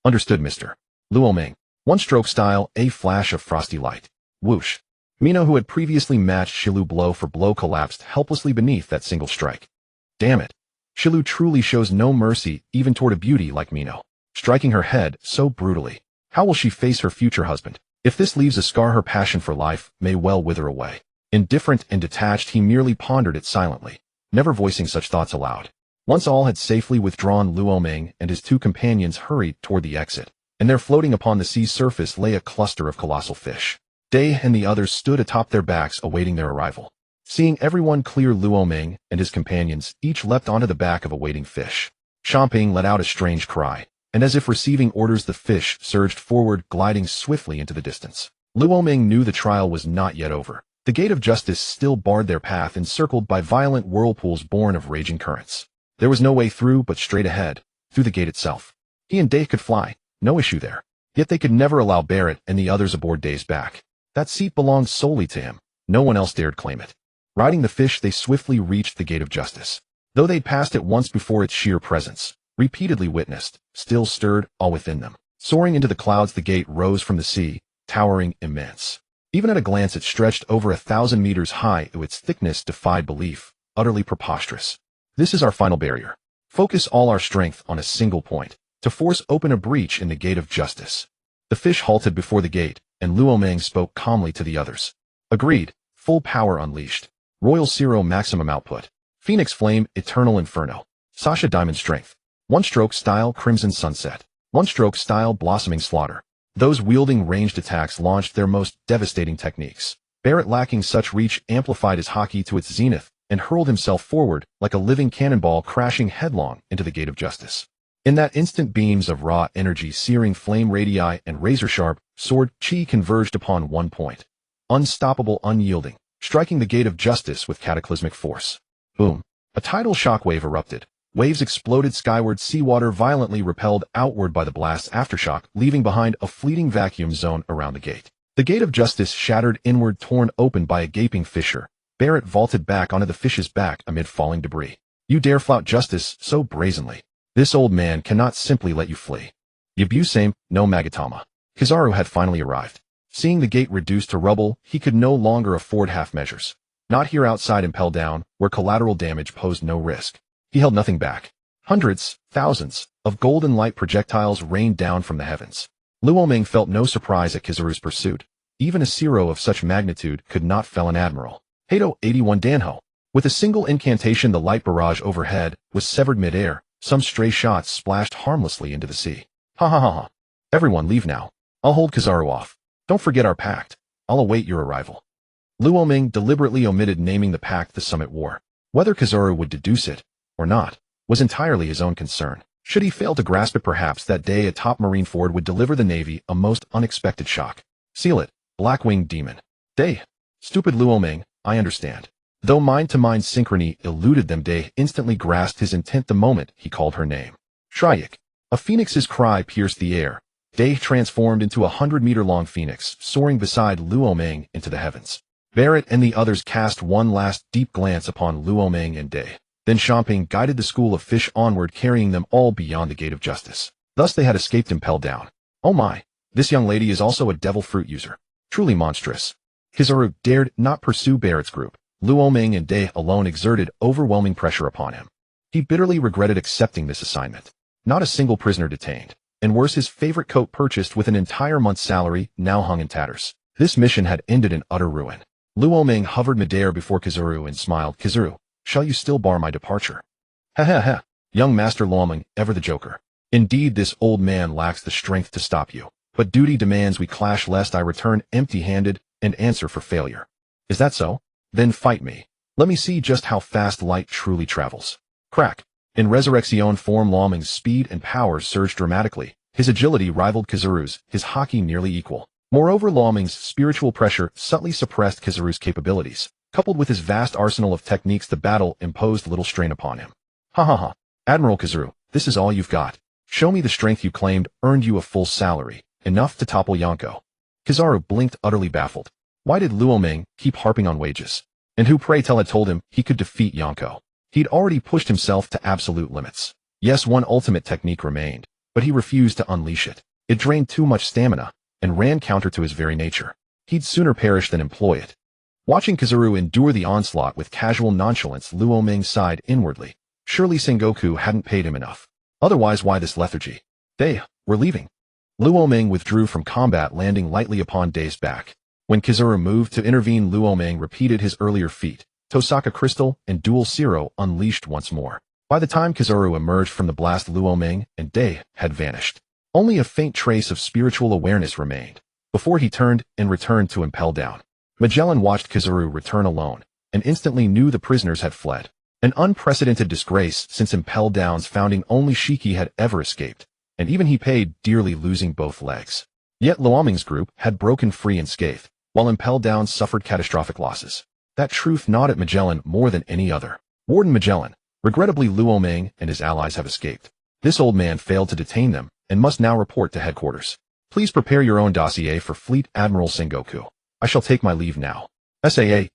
Speaker 1: Understood, Mr. Luoming. One-stroke style, a flash of frosty light. Whoosh. Mino, who had previously matched Shilu blow for blow, collapsed helplessly beneath that single strike. Damn it. Shilu truly shows no mercy even toward a beauty like Mino, striking her head so brutally. How will she face her future husband? If this leaves a scar, her passion for life may well wither away. Indifferent and detached, he merely pondered it silently, never voicing such thoughts aloud. Once all had safely withdrawn, Luoming and his 2 companions hurried toward the exit, and there, floating upon the sea's surface, lay a cluster of colossal fish. Day and the others stood atop their backs awaiting their arrival. Seeing everyone clear, Luoming and his companions each leapt onto the back of a waiting fish. Chomping let out a strange cry, and as if receiving orders, the fish surged forward, gliding swiftly into the distance. Luoming knew the trial was not yet over. The gate of justice still barred their path, encircled by violent whirlpools born of raging currents. There was no way through but straight ahead, through the gate itself. He and Day could fly, no issue there. Yet they could never allow Barrett and the others aboard Day's back. That seat belonged solely to him. No one else dared claim it. Riding the fish, they swiftly reached the gate of justice. Though they'd passed it once before, its sheer presence, repeatedly witnessed, still stirred all within them. Soaring into the clouds, the gate rose from the sea, towering immense. Even at a glance, it stretched over 1,000 meters high. Its thickness defied belief, utterly preposterous. This is our final barrier. Focus all our strength on a single point, to force open a breach in the gate of justice. The fish halted before the gate, and Luoming spoke calmly to the others. Agreed. Full power unleashed. Royal Zero maximum output. Phoenix Flame, Eternal Inferno. Sasha Diamond Strength. One-stroke style, Crimson Sunset. One-stroke style, Blossoming Slaughter. Those wielding ranged attacks launched their most devastating techniques. Barrett, lacking such reach, amplified his haki to its zenith and hurled himself forward like a living cannonball, crashing headlong into the gate of justice. In that instant, beams of raw energy, searing flame radii and razor-sharp sword chi converged upon one point. Unstoppable, unyielding, striking the gate of justice with cataclysmic force. Boom. A tidal shockwave erupted. Waves exploded skyward, seawater violently repelled outward by the blast's aftershock, leaving behind a fleeting vacuum zone around the gate. The gate of justice shattered inward, torn open by a gaping fissure. Barrett vaulted back onto the fish's back amid falling debris. You dare flout justice so brazenly? This old man cannot simply let you flee. Yabusame, no Magatama. Kizaru had finally arrived. Seeing the gate reduced to rubble, he could no longer afford half measures. Not here outside Impel Down, where collateral damage posed no risk. He held nothing back. Hundreds, thousands, of golden light projectiles rained down from the heavens. Luoming felt no surprise at Kizaru's pursuit. Even a Zero of such magnitude could not fell an admiral. Kaido 81 Danho. With a single incantation, the light barrage overhead was severed mid-air. Some stray shots splashed harmlessly into the sea. Ha ha ha ha. Everyone leave now. I'll hold Kizaru off. Don't forget our pact. I'll await your arrival. Luoming deliberately omitted naming the pact the summit wore. Whether Kizaru would deduce it or not was entirely his own concern. Should he fail to grasp it, perhaps that day a top Marineford would deliver the Navy a most unexpected shock. Seal it, Blackwing Demon. Day. Stupid Luoming, I understand. Though mind-to-mind synchrony eluded them, Day instantly grasped his intent the moment he called her name. Shryak. A phoenix's cry pierced the air. Day transformed into a 100-meter-long phoenix, soaring beside Luoming into the heavens. Barrett and the others cast one last deep glance upon Luo Ming and Day. Then Champing guided the school of fish onward, carrying them all beyond the gate of justice. Thus they had escaped impelled down. Oh my, this young lady is also a devil fruit user. Truly monstrous. Kizaru dared not pursue Barrett's group. Luo Ming and Day alone exerted overwhelming pressure upon him. He bitterly regretted accepting this assignment. Not a single prisoner detained. And worse, his favorite coat purchased with an entire month's salary now hung in tatters. This mission had ended in utter ruin. Luo Ming hovered midair before Kizaru and smiled. Kizaru, shall you still bar my departure? Ha ha ha. Young Master Luo Ming, ever the joker. Indeed, this old man lacks the strength to stop you. But duty demands we clash, lest I return empty-handed and answer for failure. Is that so? Then fight me. Let me see just how fast light truly travels. Crack. In Resurrection form, Luo Ming's speed and power surged dramatically. His agility rivaled Kizaru's, his haki nearly equal. Moreover, Luo Ming's spiritual pressure subtly suppressed Kizaru's capabilities. Coupled with his vast arsenal of techniques, the battle imposed little strain upon him. Ha ha ha. Admiral Kizaru, this is all you've got. Show me the strength you claimed earned you a full salary, enough to topple Yonko. Kizaru blinked, utterly baffled. Why did Luo Ming keep harping on wages? And who, pray tell, had told him he could defeat Yonko? He'd already pushed himself to absolute limits. Yes, one ultimate technique remained, but he refused to unleash it. It drained too much stamina and ran counter to his very nature. He'd sooner perish than employ it. Watching Kizaru endure the onslaught with casual nonchalance, Luo Ming sighed inwardly. Surely Sengoku hadn't paid him enough. Otherwise, why this lethargy? We're leaving. Luo Ming withdrew from combat, landing lightly upon Day's back. When Kizaru moved to intervene, Luo Ming repeated his earlier feat. Tosaka Crystal and Dual Zero unleashed once more. By the time Kizaru emerged from the blast, Luo Ming and Day had vanished. Only a faint trace of spiritual awareness remained, before he turned and returned to impel down. Magellan watched Kizaru return alone, and instantly knew the prisoners had fled. An unprecedented disgrace, since impel down's founding only Shiki had ever escaped, and even he paid dearly, losing both legs. Yet Luo Ming's group had broken free unscathed, while impel down suffered catastrophic losses. That truth gnawed at Magellan more than any other. Warden Magellan, regrettably Luo Ming and his allies have escaped. This old man failed to detain them, and must now report to headquarters. Please prepare your own dossier for Fleet Admiral Sengoku. I shall take my leave now. SAA.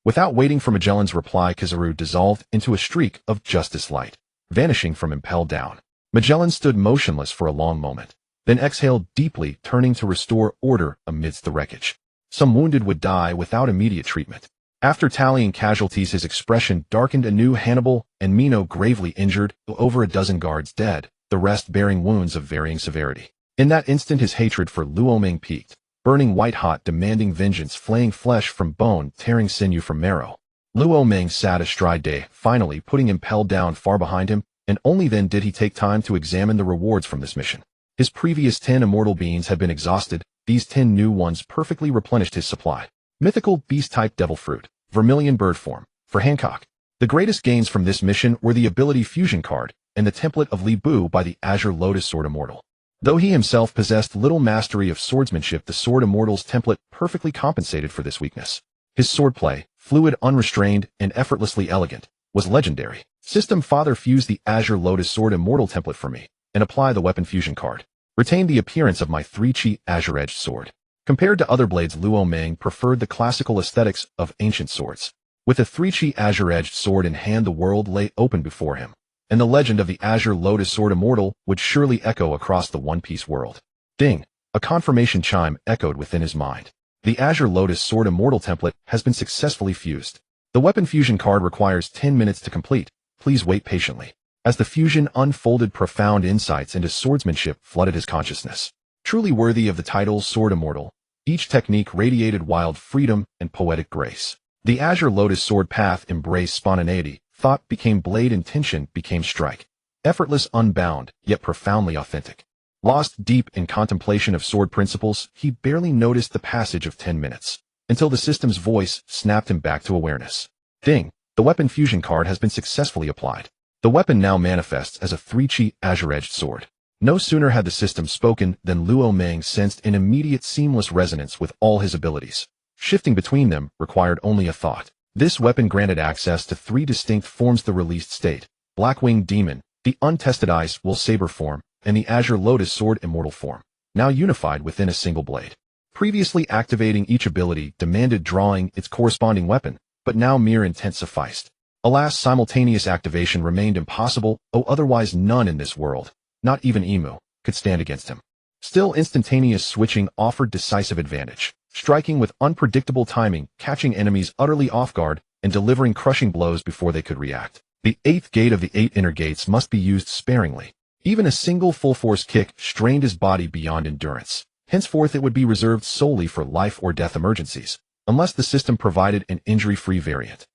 Speaker 1: Without waiting for Magellan's reply, Kizaru dissolved into a streak of justice light, vanishing from impel down. Magellan stood motionless for a long moment, then exhaled deeply, turning to restore order amidst the wreckage. Some wounded would die without immediate treatment. After tallying casualties, his expression darkened anew. Hannibal and Mino gravely injured, over a dozen guards dead, the rest bearing wounds of varying severity. In that instant, his hatred for Luo Ming peaked, burning white-hot, demanding vengeance, flaying flesh from bone, tearing sinew from marrow. Luo Ming sat astride Day, finally putting impel down far behind him, and only then did he take time to examine the rewards from this mission. His previous 10 immortal beans had been exhausted. These 10 new ones perfectly replenished his supply. Mythical beast-type devil fruit, vermilion bird form, for Hancock. The greatest gains from this mission were the ability fusion card, and the template of Li Bu by the Azure Lotus Sword Immortal. Though he himself possessed little mastery of swordsmanship, the Sword Immortal's template perfectly compensated for this weakness. His swordplay, fluid, unrestrained, and effortlessly elegant, was legendary. System Father, fuse the Azure Lotus Sword Immortal template for me, and apply the weapon fusion card. Retain the appearance of my 3-chi azure-edged sword. Compared to other blades, Luo Ming preferred the classical aesthetics of ancient swords. With a 3-chi azure-edged sword in hand, the world lay open before him, and the legend of the Azure Lotus Sword Immortal would surely echo across the One Piece world. Ding! A confirmation chime echoed within his mind. The Azure Lotus Sword Immortal template has been successfully fused. The weapon fusion card requires 10 minutes to complete. Please wait patiently. As the fusion unfolded, profound insights into swordsmanship flooded his consciousness. Truly worthy of the title Sword Immortal, each technique radiated wild freedom and poetic grace. The Azure Lotus Sword path embraced spontaneity. Thought became blade, intention became strike. Effortless, unbound, yet profoundly authentic. Lost deep in contemplation of sword principles, he barely noticed the passage of 10 minutes, until the system's voice snapped him back to awareness. Ding! The weapon fusion card has been successfully applied. The weapon now manifests as a 3-chi azure-edged sword. No sooner had the system spoken than Luo Ming sensed an immediate seamless resonance with all his abilities. Shifting between them required only a thought. This weapon granted access to 3 distinct forms: the released state, Blackwing Demon, the untested Ice Will Saber form, and the Azure Lotus Sword Immortal form, now unified within a single blade. Previously activating each ability demanded drawing its corresponding weapon, but now mere intent sufficed. Alas, simultaneous activation remained impossible, otherwise none in this world, not even Emu, could stand against him. Still, instantaneous switching offered decisive advantage, striking with unpredictable timing, catching enemies utterly off guard, and delivering crushing blows before they could react. The 8th gate of the 8 inner gates must be used sparingly. Even a single full-force kick strained his body beyond endurance. Henceforth it would be reserved solely for life or death emergencies, unless the system provided an injury-free variant.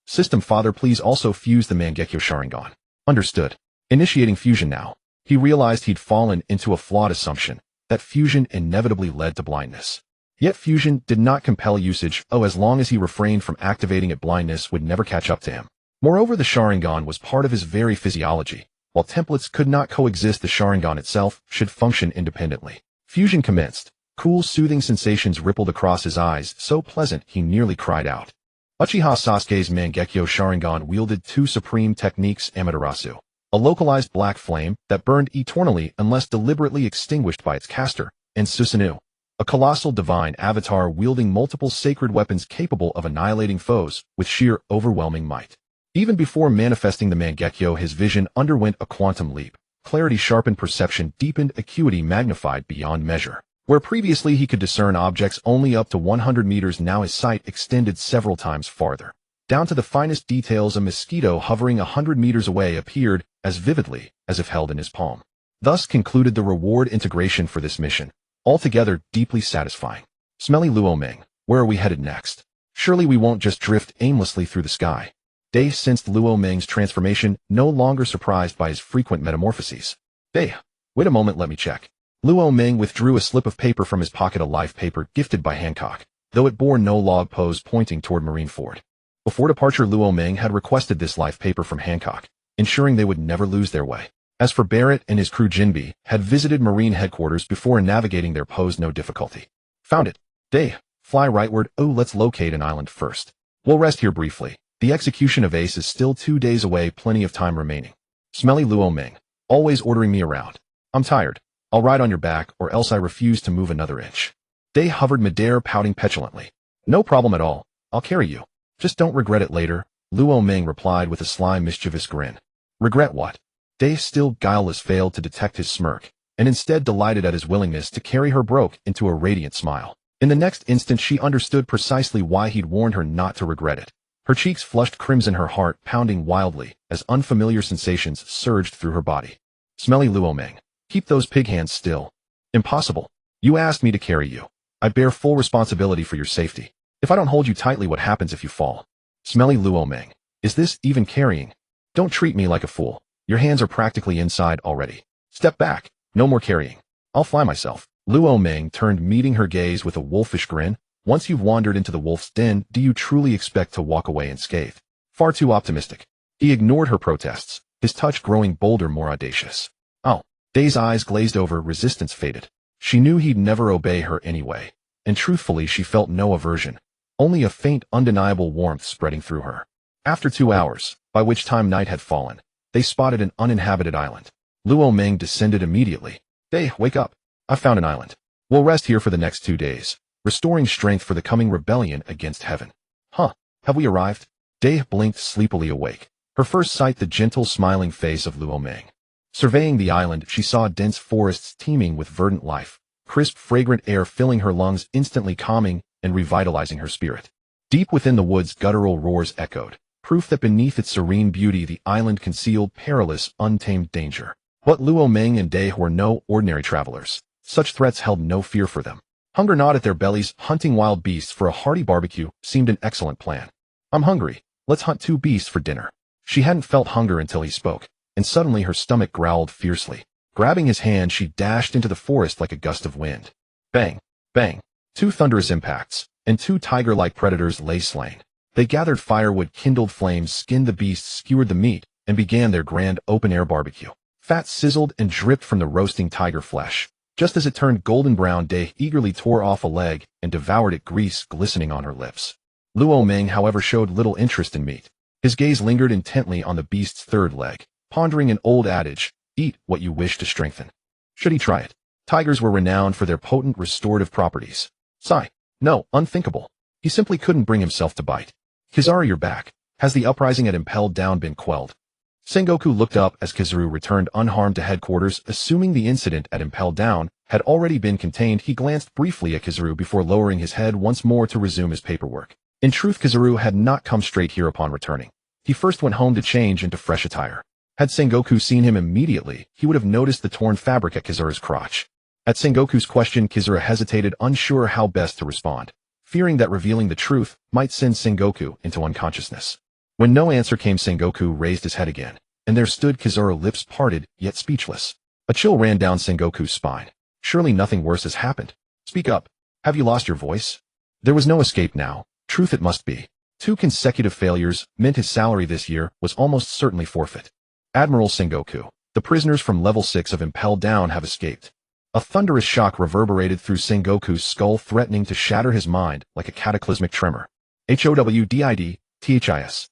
Speaker 1: System Father, please also fuse the Mangekyo Sharingan. Understood. Initiating fusion now. He realized he'd fallen into a flawed assumption, that fusion inevitably led to blindness. Yet fusion did not compel usage, as long as he refrained from activating it, blindness would never catch up to him. Moreover, the Sharingan was part of his very physiology. While templates could not coexist, the Sharingan itself should function independently. Fusion commenced. Cool, soothing sensations rippled across his eyes, so pleasant he nearly cried out. Uchiha Sasuke's Mangekyo Sharingan wielded 2 supreme techniques: Amaterasu, a localized black flame that burned eternally unless deliberately extinguished by its caster, and Susanoo, a colossal divine avatar wielding multiple sacred weapons capable of annihilating foes with sheer overwhelming might. Even before manifesting the Mangekyo, his vision underwent a quantum leap. Clarity sharpened, perception deepened, acuity magnified beyond measure. Where previously he could discern objects only up to 100 meters, now his sight extended several times farther. Down to the finest details, a mosquito hovering 100 meters away appeared as vividly as if held in his palm. Thus concluded the reward integration for this mission, altogether deeply satisfying. Smelly Luo Ming, where are we headed next? Surely we won't just drift aimlessly through the sky. Day sensed Luo Ming's transformation, no longer surprised by his frequent metamorphoses. Day, wait a moment, let me check. Luo Ming withdrew a slip of paper from his pocket, a life paper gifted by Hancock, though it bore no log pose pointing toward Marineford. Before departure, Luo Ming had requested this life paper from Hancock, ensuring they would never lose their way. As for Barrett and his crew, Jinbi had visited Marine headquarters before, and navigating there posed no difficulty. Found it. Day, fly rightward. Let's locate an island first. We'll rest here briefly. The execution of Ace is still 2 days away, plenty of time remaining. Smelly Luo Ming, always ordering me around. I'm tired. I'll ride on your back, or else I refuse to move another inch. Day hovered midair, pouting petulantly. No problem at all. I'll carry you. Just don't regret it later, Luo Ming replied with a sly, mischievous grin. Regret what? Day, still guileless, failed to detect his smirk, and instead, delighted at his willingness to carry her, broke into a radiant smile. In the next instant, she understood precisely why he'd warned her not to regret it. Her cheeks flushed crimson, her heart pounding wildly as unfamiliar sensations surged through her body. Smelly Luo Ming, keep those pig hands still. Impossible. You asked me to carry you. I bear full responsibility for your safety. If I don't hold you tightly, what happens if you fall? Smelly Luo Ming, is this even carrying? Don't treat me like a fool. Your hands are practically inside already. Step back. No more carrying. I'll fly myself. Luo Ming turned, meeting her gaze with a wolfish grin. Once you've wandered into the wolf's den, do you truly expect to walk away unscathed? Far too optimistic. He ignored her protests, his touch growing bolder, more audacious. Oh. Day's eyes glazed over, resistance faded. She knew he'd never obey her anyway, and truthfully she felt no aversion, only a faint, undeniable warmth spreading through her. After 2 hours, by which time night had fallen, they spotted an uninhabited island. Luo Ming descended immediately. Day, wake up. I found an island. We'll rest here for the next 2 days, restoring strength for the coming rebellion against heaven. Huh, have we arrived? Day blinked, sleepily awake, her first sight the gentle, smiling face of Luo Ming. Surveying the island, she saw dense forests teeming with verdant life, crisp, fragrant air filling her lungs, instantly calming and revitalizing her spirit. Deep within the woods, guttural roars echoed, proof that beneath its serene beauty the island concealed perilous, untamed danger. But Luo Ming and Day were no ordinary travelers. Such threats held no fear for them. Hunger gnawed at their bellies, hunting wild beasts for a hearty barbecue seemed an excellent plan. I'm hungry. Let's hunt 2 beasts for dinner. She hadn't felt hunger until he spoke, and suddenly her stomach growled fiercely. Grabbing his hand, she dashed into the forest like a gust of wind. Bang! Bang! 2 thunderous impacts, and 2 tiger-like predators lay slain. They gathered firewood, kindled flames, skinned the beasts, skewered the meat, and began their grand open-air barbecue. Fat sizzled and dripped from the roasting tiger flesh. Just as it turned golden brown, Day eagerly tore off a leg and devoured it, grease glistening on her lips. Luo Ming, however, showed little interest in meat. His gaze lingered intently on the beast's 3rd leg, pondering an old adage, eat what you wish to strengthen. Should he try it? Tigers were renowned for their potent restorative properties. Sigh. No, unthinkable. He simply couldn't bring himself to bite. Kizaru, you're back. Has the uprising at Impelled Down been quelled? Sengoku looked up as Kizaru returned unharmed to headquarters. Assuming the incident at Impelled Down had already been contained, he glanced briefly at Kizaru before lowering his head once more to resume his paperwork. In truth, Kizaru had not come straight here upon returning. He first went home to change into fresh attire. Had Sengoku seen him immediately, he would have noticed the torn fabric at Kizaru's crotch. At Sengoku's question, Kizaru hesitated, unsure how best to respond, fearing that revealing the truth might send Sengoku into unconsciousness. When no answer came, Sengoku raised his head again, and there stood Kizaru, lips parted, yet speechless. A chill ran down Sengoku's spine. Surely nothing worse has happened. Speak up. Have you lost your voice? There was no escape now. Truth it must be. 2 consecutive failures meant his salary this year was almost certainly forfeit. Admiral Sengoku, the prisoners from level 6 of Impelled Down have escaped. A thunderous shock reverberated through Sengoku's skull, threatening to shatter his mind like a cataclysmic tremor. HOWDID, THIS,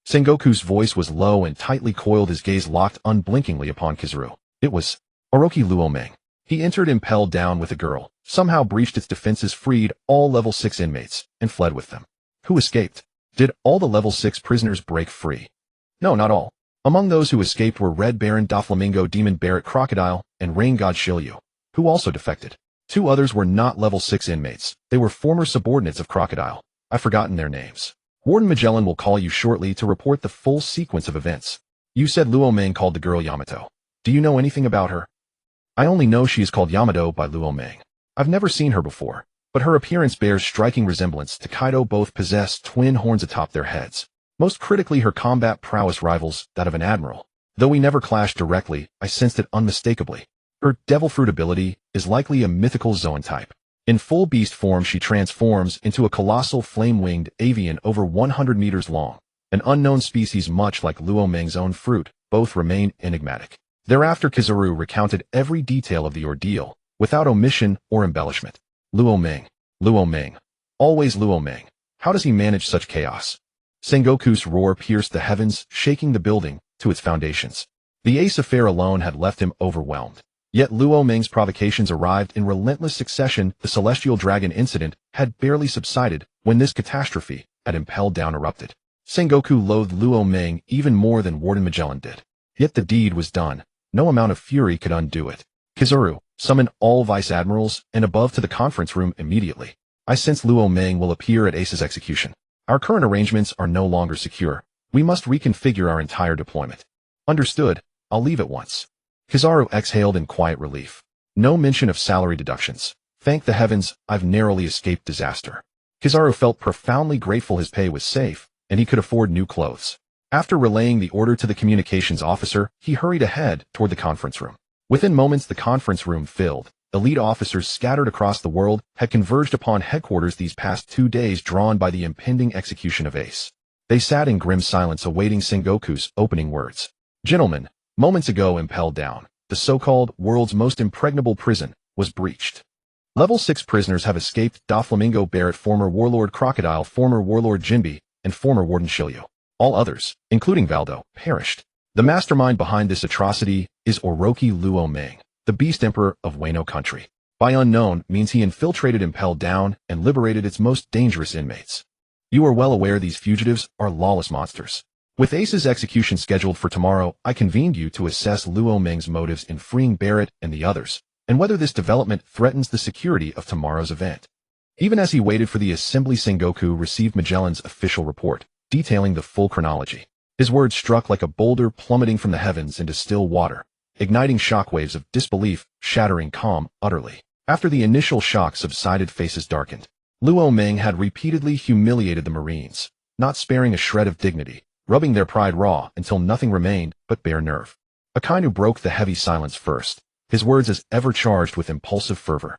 Speaker 1: Sengoku's voice was low and tightly coiled, his gaze locked unblinkingly upon Kizaru. It was Orochi Luoming. He entered Impelled Down with a girl, somehow breached its defenses, freed all level 6 inmates, and fled with them. Who escaped? Did all the level 6 prisoners break free? No, not all. Among those who escaped were Red Baron Doflamingo, Demon Barret Crocodile, and Rain God Shiryu, who also defected. 2 others were not level 6 inmates. They were former subordinates of Crocodile. I've forgotten their names. Warden Magellan will call you shortly to report the full sequence of events. You said Luoming called the girl Yamato. Do you know anything about her? I only know she is called Yamato by Luoming. I've never seen her before, but her appearance bears striking resemblance to Kaido. Both possess twin horns atop their heads. Most critically, her combat prowess rivals that of an admiral. Though we never clashed directly, I sensed it unmistakably. Her devil fruit ability is likely a mythical Zoan type. In full beast form, she transforms into a colossal flame-winged avian over 100 meters long, an unknown species much like Luoming's own fruit. Both remain enigmatic. Thereafter, Kizaru recounted every detail of the ordeal, without omission or embellishment. Luoming. Always Luoming. How does he manage such chaos? Sengoku's roar pierced the heavens, shaking the building to its foundations. The Ace affair alone had left him overwhelmed. Yet Luoming's provocations arrived in relentless succession. The Celestial Dragon incident had barely subsided when this catastrophe at Impelled Down erupted. Sengoku loathed Luoming even more than Warden Magellan did. Yet the deed was done. No amount of fury could undo it. Kizaru, summon all vice admirals and above to the conference room immediately. I sense Luoming will appear at Ace's execution. Our current arrangements are no longer secure. We must reconfigure our entire deployment. Understood. I'll leave at once. Kizaru exhaled in quiet relief. No mention of salary deductions. Thank the heavens, I've narrowly escaped disaster. Kizaru felt profoundly grateful his pay was safe, and he could afford new clothes. After relaying the order to the communications officer, he hurried ahead toward the conference room. Within moments, the conference room filled. Elite officers scattered across the world had converged upon headquarters these past 2 days, drawn by the impending execution of Ace. They sat in grim silence awaiting Sengoku's opening words. Gentlemen, moments ago Impelled Down, the so-called world's most impregnable prison, was breached. Level 6 prisoners have escaped: Doflamingo Barret, former Warlord Crocodile, former Warlord Jinbe, and former Warden Shiryu. All others, including Valdo, perished. The mastermind behind this atrocity is Orochi Luoming, the Beast Emperor of Wano Country. By unknown means he infiltrated Impelled Down and liberated its most dangerous inmates. You are well aware these fugitives are lawless monsters. With Ace's execution scheduled for tomorrow, I convened you to assess Luoming's motives in freeing Barret and the others, and whether this development threatens the security of tomorrow's event. Even as he waited for the assembly, Sengoku received Magellan's official report, detailing the full chronology. His words struck like a boulder plummeting from the heavens into still water, igniting shockwaves of disbelief, shattering calm utterly. After the initial shock subsided, faces darkened. Luoming had repeatedly humiliated the Marines, not sparing a shred of dignity, rubbing their pride raw until nothing remained but bare nerve. Akainu broke the heavy silence first, his words as ever charged with impulsive fervor.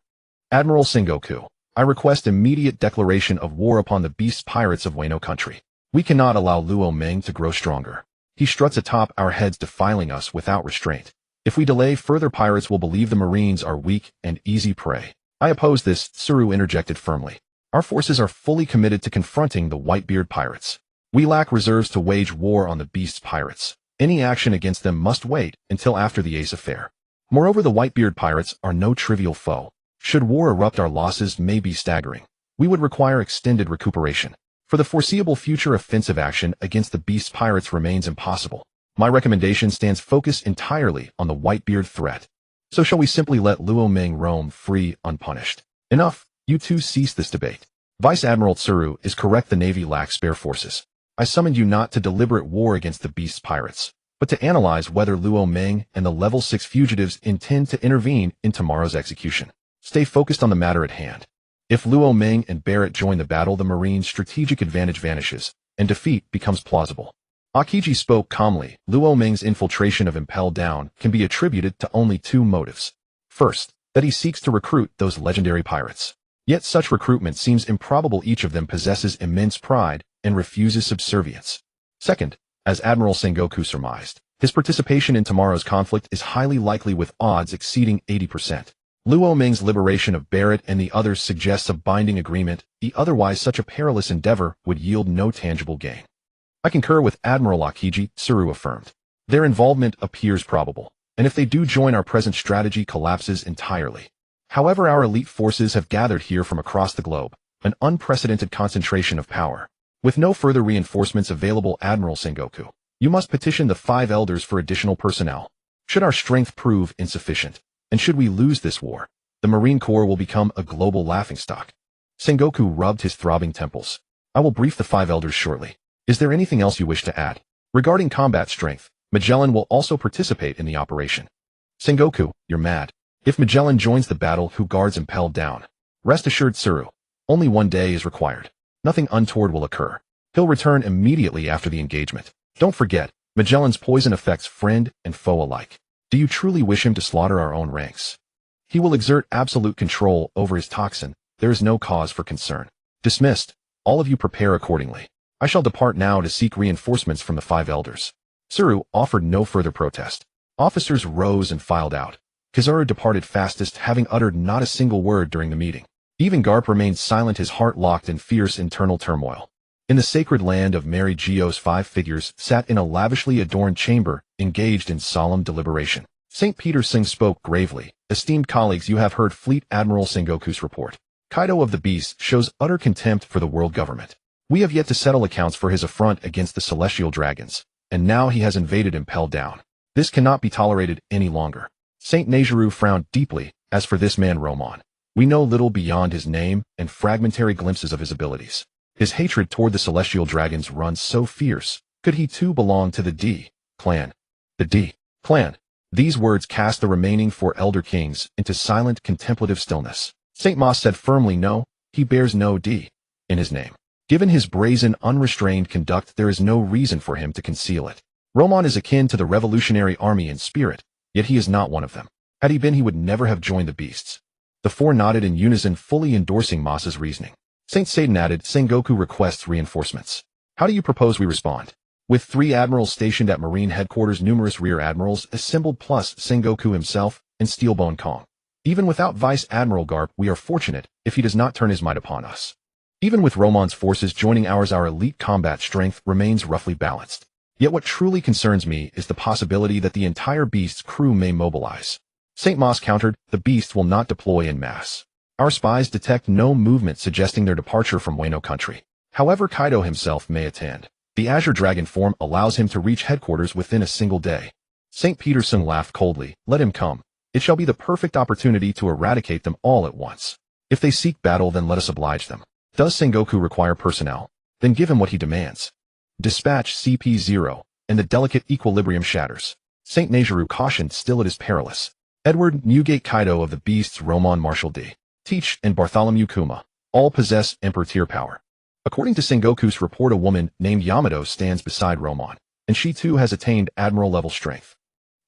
Speaker 1: Admiral Sengoku, I request immediate declaration of war upon the beast pirates of Wano Country. We cannot allow Luoming to grow stronger. He struts atop our heads, defiling us without restraint. If we delay further, pirates will believe the Marines are weak and easy prey. I oppose this, Tsuru interjected firmly. Our forces are fully committed to confronting the Whitebeard pirates. We lack reserves to wage war on the beast pirates. Any action against them must wait until after the Ace affair. Moreover, the Whitebeard pirates are no trivial foe. Should war erupt, our losses may be staggering. We would require extended recuperation. For the foreseeable future, offensive action against the Beast pirates remains impossible. My recommendation stands focused entirely on the Whitebeard threat. So shall we simply let Luo Ming roam free unpunished? Enough, you two cease this debate. Vice Admiral Tsuru is correct, the Navy lacks spare forces. I summoned you not to deliberate war against the Beast pirates, but to analyze whether Luo Ming and the Level 6 fugitives intend to intervene in tomorrow's execution. Stay focused on the matter at hand. If Luo Ming and Barrett join the battle, the Marine's strategic advantage vanishes, and defeat becomes plausible. Akiji spoke calmly. Luo Ming's infiltration of Impel Down can be attributed to only two motives. First, that he seeks to recruit those legendary pirates. Yet such recruitment seems improbable. Each of them possesses immense pride and refuses subservience. Second, as Admiral Sengoku surmised, his participation in tomorrow's conflict is highly likely, with odds exceeding 80%. Luo Ming's liberation of Barrett and the others suggests a binding agreement. Otherwise such a perilous endeavor would yield no tangible gain. I concur with Admiral Akiji, Tsuru affirmed. Their involvement appears probable, and if they do join, our present strategy collapses entirely. However, our elite forces have gathered here from across the globe, an unprecedented concentration of power. With no further reinforcements available, Admiral Sengoku, you must petition the 5 elders for additional personnel. Should our strength prove insufficient, and should we lose this war, the Marine Corps will become a global laughingstock. Sengoku rubbed his throbbing temples. I will brief the 5 elders shortly. Is there anything else you wish to add? Regarding combat strength, Magellan will also participate in the operation. Sengoku, you're mad. If Magellan joins the battle, who guards Impel Down? Rest assured, Tsuru. Only 1 day is required. Nothing untoward will occur. He'll return immediately after the engagement. Don't forget, Magellan's poison affects friend and foe alike. Do you truly wish him to slaughter our own ranks? He will exert absolute control over his toxin. There is no cause for concern. Dismissed. All of you prepare accordingly. I shall depart now to seek reinforcements from the 5 elders. Tsuru offered no further protest. Officers rose and filed out. Kizaru departed fastest, having uttered not a single word during the meeting. Even Garp remained silent, his heart locked in fierce internal turmoil. In the sacred land of Mary Geo's 5 figures sat in a lavishly adorned chamber, engaged in solemn deliberation. St. Peter Singh spoke gravely. Esteemed colleagues, you have heard Fleet Admiral Sengoku's report. Kaido of the Beast shows utter contempt for the world government. We have yet to settle accounts for his affront against the celestial dragons, and now he has invaded Impel Down. This cannot be tolerated any longer. St. Nejiru frowned deeply. As for this man Romon, we know little beyond his name and fragmentary glimpses of his abilities. His hatred toward the celestial dragons runs so fierce. Could he too belong to the D clan? The D clan. These words cast the remaining 4 elder kings into silent contemplative stillness. St. Moss said firmly, no, he bears no D in his name. Given his brazen, unrestrained conduct, there is no reason for him to conceal it. Romon is akin to the Revolutionary Army in spirit, yet he is not one of them. Had he been, he would never have joined the Beasts. The 4 nodded in unison, fully endorsing Moss's reasoning. St. Satan added, Sengoku requests reinforcements. How do you propose we respond? With 3 admirals stationed at Marine headquarters, numerous rear admirals assembled, plus Sengoku himself and Steelbone Kong. Even without Vice Admiral Garp, we are fortunate if he does not turn his might upon us. Even with Romon's forces joining ours, our elite combat strength remains roughly balanced. Yet what truly concerns me is the possibility that the entire Beast's crew may mobilize. St. Moss countered, the Beasts will not deploy en masse. Our spies detect no movement suggesting their departure from Wano Country. However, Kaido himself may attend. The Azure Dragon form allows him to reach headquarters within a single day. St. Peterson laughed coldly. Let him come. It shall be the perfect opportunity to eradicate them all at once. If they seek battle, then let us oblige them. Does Sengoku require personnel? Then give him what he demands. Dispatch CP0, and the delicate equilibrium shatters. St. Nejiru cautioned, still it is perilous. Edward Newgate Kaido of the Beasts, Romon Marshal D. Teach, and Bartholomew Kuma, all possess Emperor tier power. According to Sengoku's report, a woman named Yamato stands beside Romon, and she too has attained admiral level strength.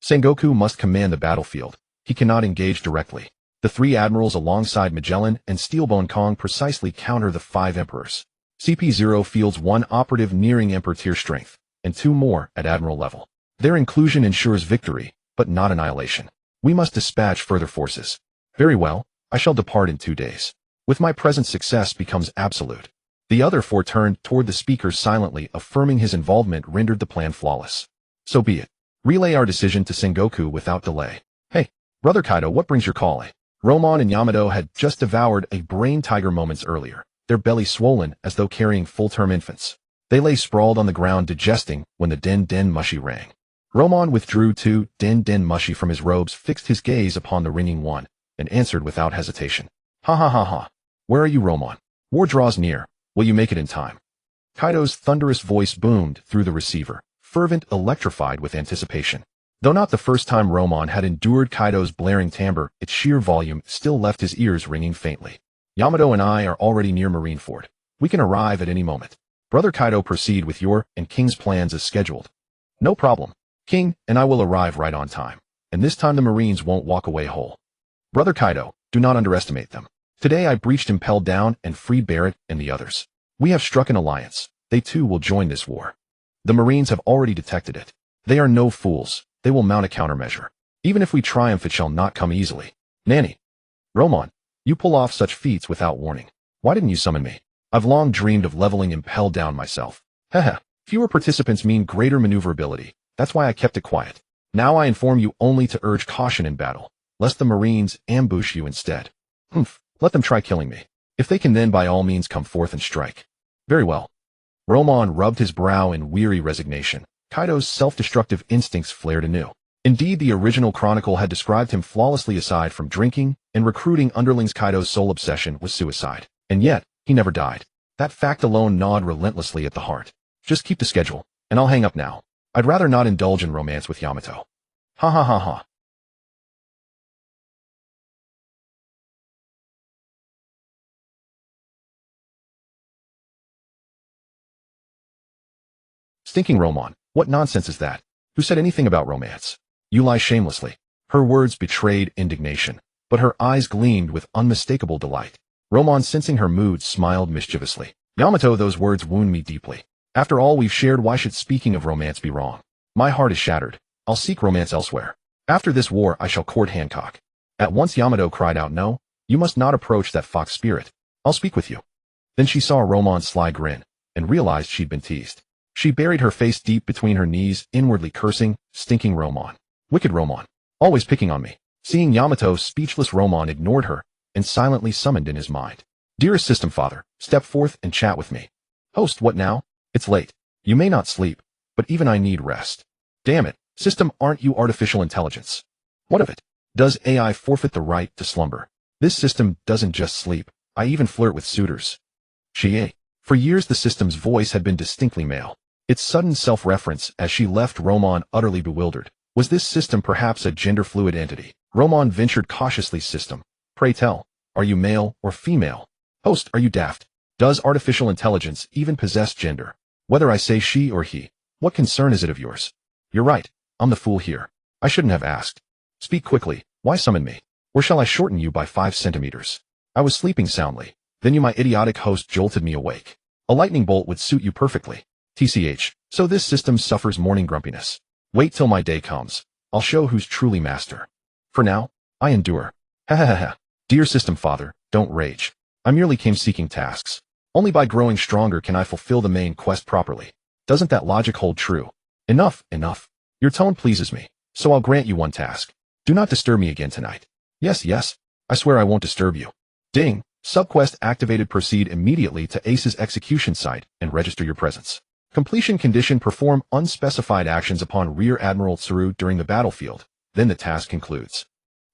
Speaker 1: Sengoku must command the battlefield. He cannot engage directly. The 3 admirals alongside Magellan and Steelbone Kong precisely counter the 5 emperors. CP0 fields 1 operative nearing Emperor tier strength, and 2 more at admiral level. Their inclusion ensures victory, but not annihilation. We must dispatch further forces. Very well, I shall depart in 2 days. With my present, success becomes absolute. The other 4 turned toward the speakers silently, affirming his involvement rendered the plan flawless. So be it. Relay our decision to Sengoku without delay. Hey, Brother Kaido, what brings your calling? Romon and Yamato had just devoured a brain tiger moments earlier, their bellies swollen as though carrying full-term infants. They lay sprawled on the ground digesting when the den den mushi rang. Romon withdrew two den den mushi from his robes, fixed his gaze upon the ringing one, and answered without hesitation. Ha ha ha ha. Where are you, Romon? War draws near. Will you make it in time? Kaido's thunderous voice boomed through the receiver, fervent, electrified with anticipation. Though not the first time Romon had endured Kaido's blaring timbre, its sheer volume still left his ears ringing faintly. Yamato and I are already near Marineford. We can arrive at any moment. Brother Kaido, proceed with your and King's plans as scheduled. No problem. King and I will arrive right on time, and this time the Marines won't walk away whole. Brother Kaido, do not underestimate them. Today I breached Impel Down and freed Barrett and the others. We have struck an alliance. They too will join this war. The Marines have already detected it. They are no fools. They will mount a countermeasure. Even if we triumph, it shall not come easily. Nanny. Romon, you pull off such feats without warning. Why didn't you summon me? I've long dreamed of leveling Impel Down myself. Haha, fewer participants mean greater maneuverability. That's why I kept it quiet. Now I inform you only to urge caution in battle, lest the Marines ambush you instead. Humph, let them try killing me. If they can, then by all means come forth and strike. Very well. Romon rubbed his brow in weary resignation. Kaido's self-destructive instincts flared anew. Indeed, the original chronicle had described him flawlessly. Aside from drinking and recruiting underlings, Kaido's sole obsession was suicide. And yet, he never died. That fact alone gnawed relentlessly at the heart. Just keep the schedule, and I'll hang up now. I'd rather not indulge in romance with Yamato. Ha ha ha ha. Stinking Romon, what nonsense is that? Who said anything about romance? You lie shamelessly. Her words betrayed indignation, but her eyes gleamed with unmistakable delight. Romon, sensing her mood, smiled mischievously. Yamato, those words wound me deeply. After all we've shared, why should speaking of romance be wrong? My heart is shattered. I'll seek romance elsewhere. After this war, I shall court Hancock. At once Yamato cried out, no, you must not approach that fox spirit. I'll speak with you. Then she saw Romon's sly grin, and realized she'd been teased. She buried her face deep between her knees, inwardly cursing, stinking Romon. Wicked Romon. Always picking on me. Seeing Yamato speechless, Romon ignored her, and silently summoned in his mind. Dearest System Father, step forth and chat with me. Host, what now? It's late. You may not sleep, but even I need rest. Damn it, System, aren't you artificial intelligence? What of it? Does AI forfeit the right to slumber? This system doesn't just sleep. I even flirt with suitors. For years the system's voice had been distinctly male. Its sudden self-reference as she left Romon utterly bewildered. Was this system perhaps a gender-fluid entity? Romon ventured cautiously. System, pray tell, are you male or female? Host, are you daft? Does artificial intelligence even possess gender? Whether I say she or he, what concern is it of yours? You're right, I'm the fool here. I shouldn't have asked. Speak quickly, why summon me? Or shall I shorten you by 5 centimeters? I was sleeping soundly, then you, my idiotic host, jolted me awake. A lightning bolt would suit you perfectly. TCH, so this system suffers morning grumpiness. Wait till my day comes. I'll show who's truly master. For now, I endure. Ha ha ha ha. Dear System Father, don't rage. I merely came seeking tasks. Only by growing stronger can I fulfill the main quest properly. Doesn't that logic hold true? Enough, enough. Your tone pleases me, so I'll grant you one task. Do not disturb me again tonight. Yes, yes. I swear I won't disturb you. Ding. Subquest activated. Proceed immediately to Ace's execution site and register your presence. Completion condition: perform unspecified actions upon Rear Admiral Tsuru during the battlefield. Then the task concludes.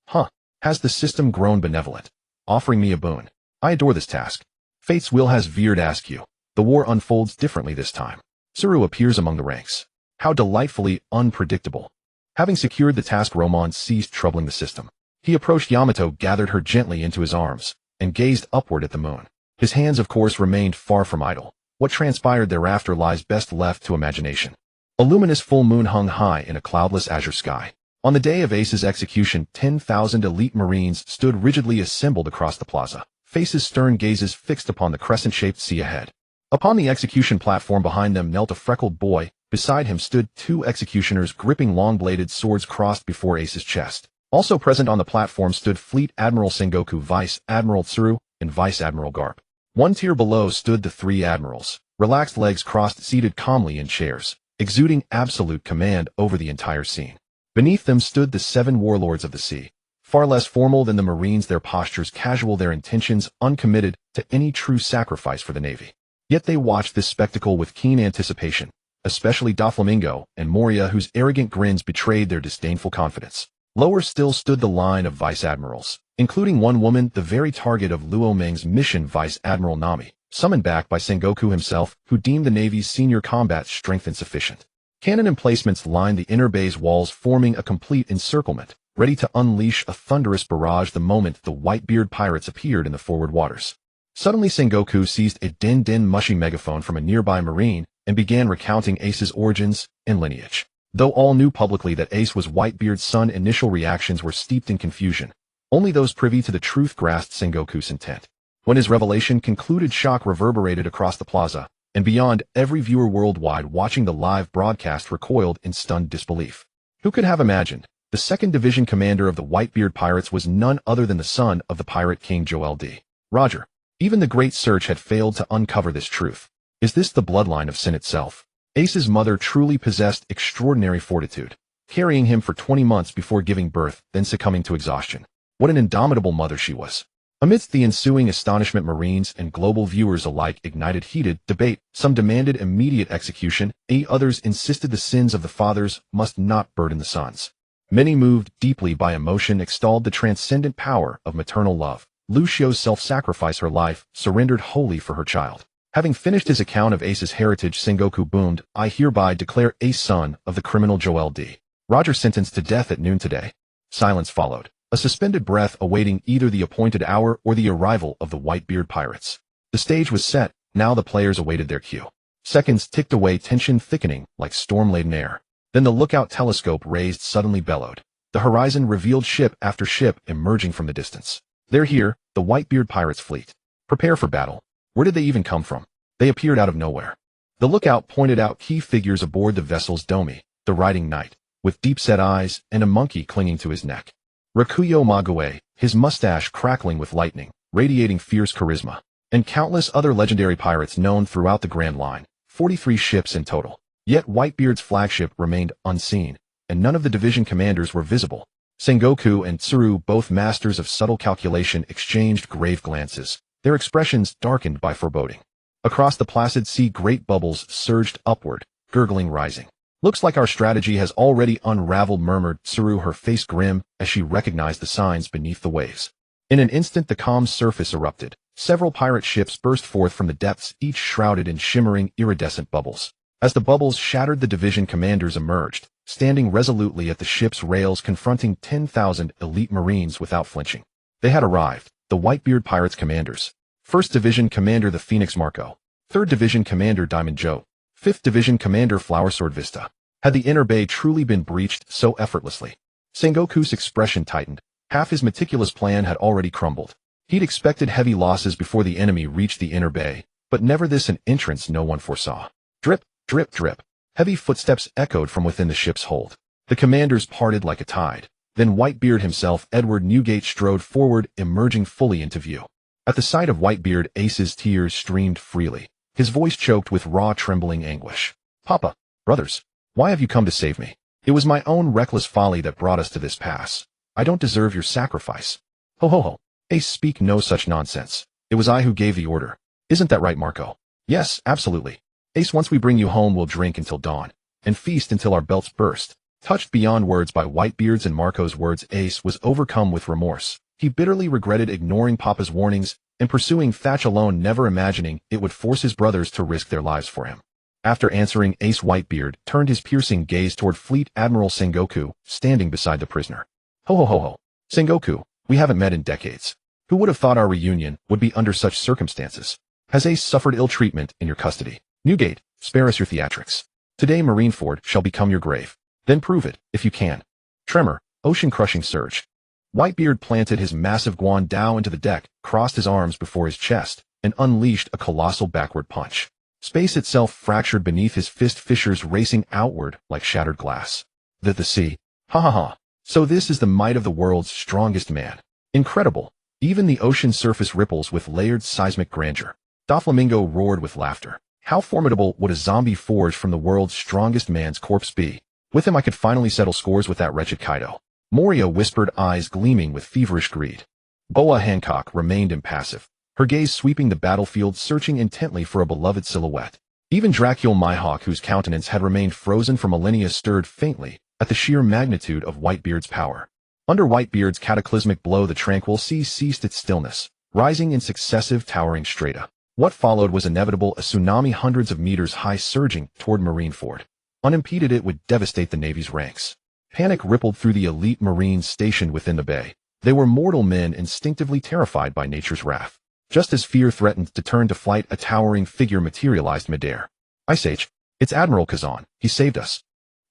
Speaker 1: Huh. Has the system grown benevolent? Offering me a boon. I adore this task. Fate's will has veered askew. The war unfolds differently this time. Tsuru appears among the ranks. How delightfully unpredictable. Having secured the task, Romon ceased troubling the system. He approached Yamato, gathered her gently into his arms, and gazed upward at the moon. His hands, of course, remained far from idle. What transpired thereafter lies best left to imagination. A luminous full moon hung high in a cloudless azure sky. On the day of Ace's execution, 10,000 elite Marines stood rigidly assembled across the plaza, faces stern, gazes fixed upon the crescent-shaped sea ahead. Upon the execution platform behind them knelt a freckled boy. Beside him stood 2 executioners gripping long-bladed swords crossed before Ace's chest. Also present on the platform stood Fleet Admiral Sengoku, Vice Admiral Tsuru, and Vice Admiral Garp. 1 tier below stood the 3 admirals, relaxed, legs crossed, seated calmly in chairs, exuding absolute command over the entire scene. Beneath them stood the 7 warlords of the sea, Far less formal than the Marines, their postures casual, their intentions uncommitted to any true sacrifice for the Navy. Yet they watched this spectacle with keen anticipation, especially Doflamingo and Moria, whose arrogant grins betrayed their disdainful confidence. Lower still stood the line of vice admirals, including one woman, the very target of Luo Meng's mission, Vice Admiral Nami, summoned back by Sengoku himself, who deemed the Navy's senior combat strength insufficient. Cannon emplacements lined the inner bay's walls, forming a complete encirclement, ready to unleash a thunderous barrage the moment the Whitebeard pirates appeared in the forward waters. Suddenly Sengoku seized a din-din mushy megaphone from a nearby Marine and began recounting Ace's origins and lineage. Though all knew publicly that Ace was Whitebeard's son, initial reactions were steeped in confusion. Only those privy to the truth grasped Sengoku's intent. When his revelation concluded, shock reverberated across the plaza, and beyond, every viewer worldwide watching the live broadcast recoiled in stunned disbelief. Who could have imagined? The 2nd Division commander of the Whitebeard pirates was none other than the son of the pirate king Joel D. Roger. Even the Great Search had failed to uncover this truth. Is this the bloodline of sin itself? Ace's mother truly possessed extraordinary fortitude, carrying him for 20 months before giving birth, then succumbing to exhaustion. What an indomitable mother she was. Amidst the ensuing astonishment, Marines and global viewers alike ignited heated debate. Some demanded immediate execution, others insisted the sins of the fathers must not burden the sons. Many, moved deeply by emotion, extolled the transcendent power of maternal love. Lucio's self-sacrifice, her life, surrendered wholly for her child. Having finished his account of Ace's heritage, Sengoku boomed, "I hereby declare Ace son of the criminal Joel D. Roger sentenced to death at noon today." Silence followed, a suspended breath awaiting either the appointed hour or the arrival of the Whitebeard pirates. The stage was set, now the players awaited their cue. Seconds ticked away, tension thickening like storm-laden air. Then the lookout telescope raised suddenly bellowed. The horizon revealed ship after ship emerging from the distance. "They're here, the Whitebeard pirates' fleet. Prepare for battle." Where did they even come from? They appeared out of nowhere. The lookout pointed out key figures aboard the vessel's Domi, the riding knight, with deep-set eyes and a monkey clinging to his neck. Rakuyo Mague, his mustache crackling with lightning, radiating fierce charisma, and countless other legendary pirates known throughout the Grand Line, 43 ships in total. Yet Whitebeard's flagship remained unseen, and none of the division commanders were visible. Sengoku and Tsuru, both masters of subtle calculation, exchanged grave glances, their expressions darkened by foreboding. Across the placid sea, great bubbles surged upward, gurgling, rising. "Looks like our strategy has already unraveled," murmured Tsuru, her face grim as she recognized the signs beneath the waves. In an instant the calm surface erupted. Several pirate ships burst forth from the depths, each shrouded in shimmering, iridescent bubbles. As the bubbles shattered, the division commanders emerged, standing resolutely at the ship's rails, confronting 10,000 elite Marines without flinching. They had arrived, the Whitebeard pirates' commanders. 1st Division Commander the Phoenix Marco, 3rd Division Commander Diamond Joe, 5th Division Commander Flowersword Vista. Had the inner bay truly been breached so effortlessly? Sengoku's expression tightened. Half his meticulous plan had already crumbled. He'd expected heavy losses before the enemy reached the inner bay, but never this an entrance no one foresaw. Drip, drip, drip. Heavy footsteps echoed from within the ship's hold. The commanders parted like a tide. Then Whitebeard himself, Edward Newgate, strode forward, emerging fully into view. At the sight of Whitebeard, Ace's tears streamed freely, his voice choked with raw, trembling anguish. "Papa, brothers, why have you come to save me? It was my own reckless folly that brought us to this pass. I don't deserve your sacrifice." "Ho ho ho. Ace, speak no such nonsense. It was I who gave the order. Isn't that right, Marco?" "Yes, absolutely. Ace, once we bring you home, we'll drink until dawn, and feast until our belts burst." Touched beyond words by Whitebeard's and Marco's words, Ace was overcome with remorse. He bitterly regretted ignoring Papa's warnings and pursuing Thatch alone, never imagining it would force his brothers to risk their lives for him. After answering Ace, Whitebeard turned his piercing gaze toward Fleet Admiral Sengoku, standing beside the prisoner. "Ho ho ho ho. Sengoku, we haven't met in decades. Who would have thought our reunion would be under such circumstances? Has Ace suffered ill treatment in your custody? Newgate, spare us your theatrics. Today Marineford shall become your grave. Then prove it, if you can." Tremor, ocean-crushing surge. Whitebeard planted his massive guan dao into the deck, crossed his arms before his chest, and unleashed a colossal backward punch. Space itself fractured beneath his fist, fissures racing outward like shattered glass. The sea. Ha ha ha. So this is the might of the world's strongest man. Incredible. Even the ocean surface ripples with layered seismic grandeur. Doflamingo roared with laughter. How formidable would a zombie forged from the world's strongest man's corpse be? With him I could finally settle scores with that wretched Kaido. Moria whispered, eyes gleaming with feverish greed. Boa Hancock remained impassive, her gaze sweeping the battlefield, searching intently for a beloved silhouette. Even Dracule Mihawk, whose countenance had remained frozen for millennia, stirred faintly at the sheer magnitude of Whitebeard's power. Under Whitebeard's cataclysmic blow, the tranquil sea ceased its stillness, rising in successive towering strata. What followed was inevitable, a tsunami hundreds of meters high surging toward Marineford. Unimpeded, it would devastate the Navy's ranks. Panic rippled through the elite Marines stationed within the bay. They were mortal men instinctively terrified by nature's wrath. Just as fear threatened to turn to flight, a towering figure materialized midair. Ice Age, it's Admiral Kazan. He saved us.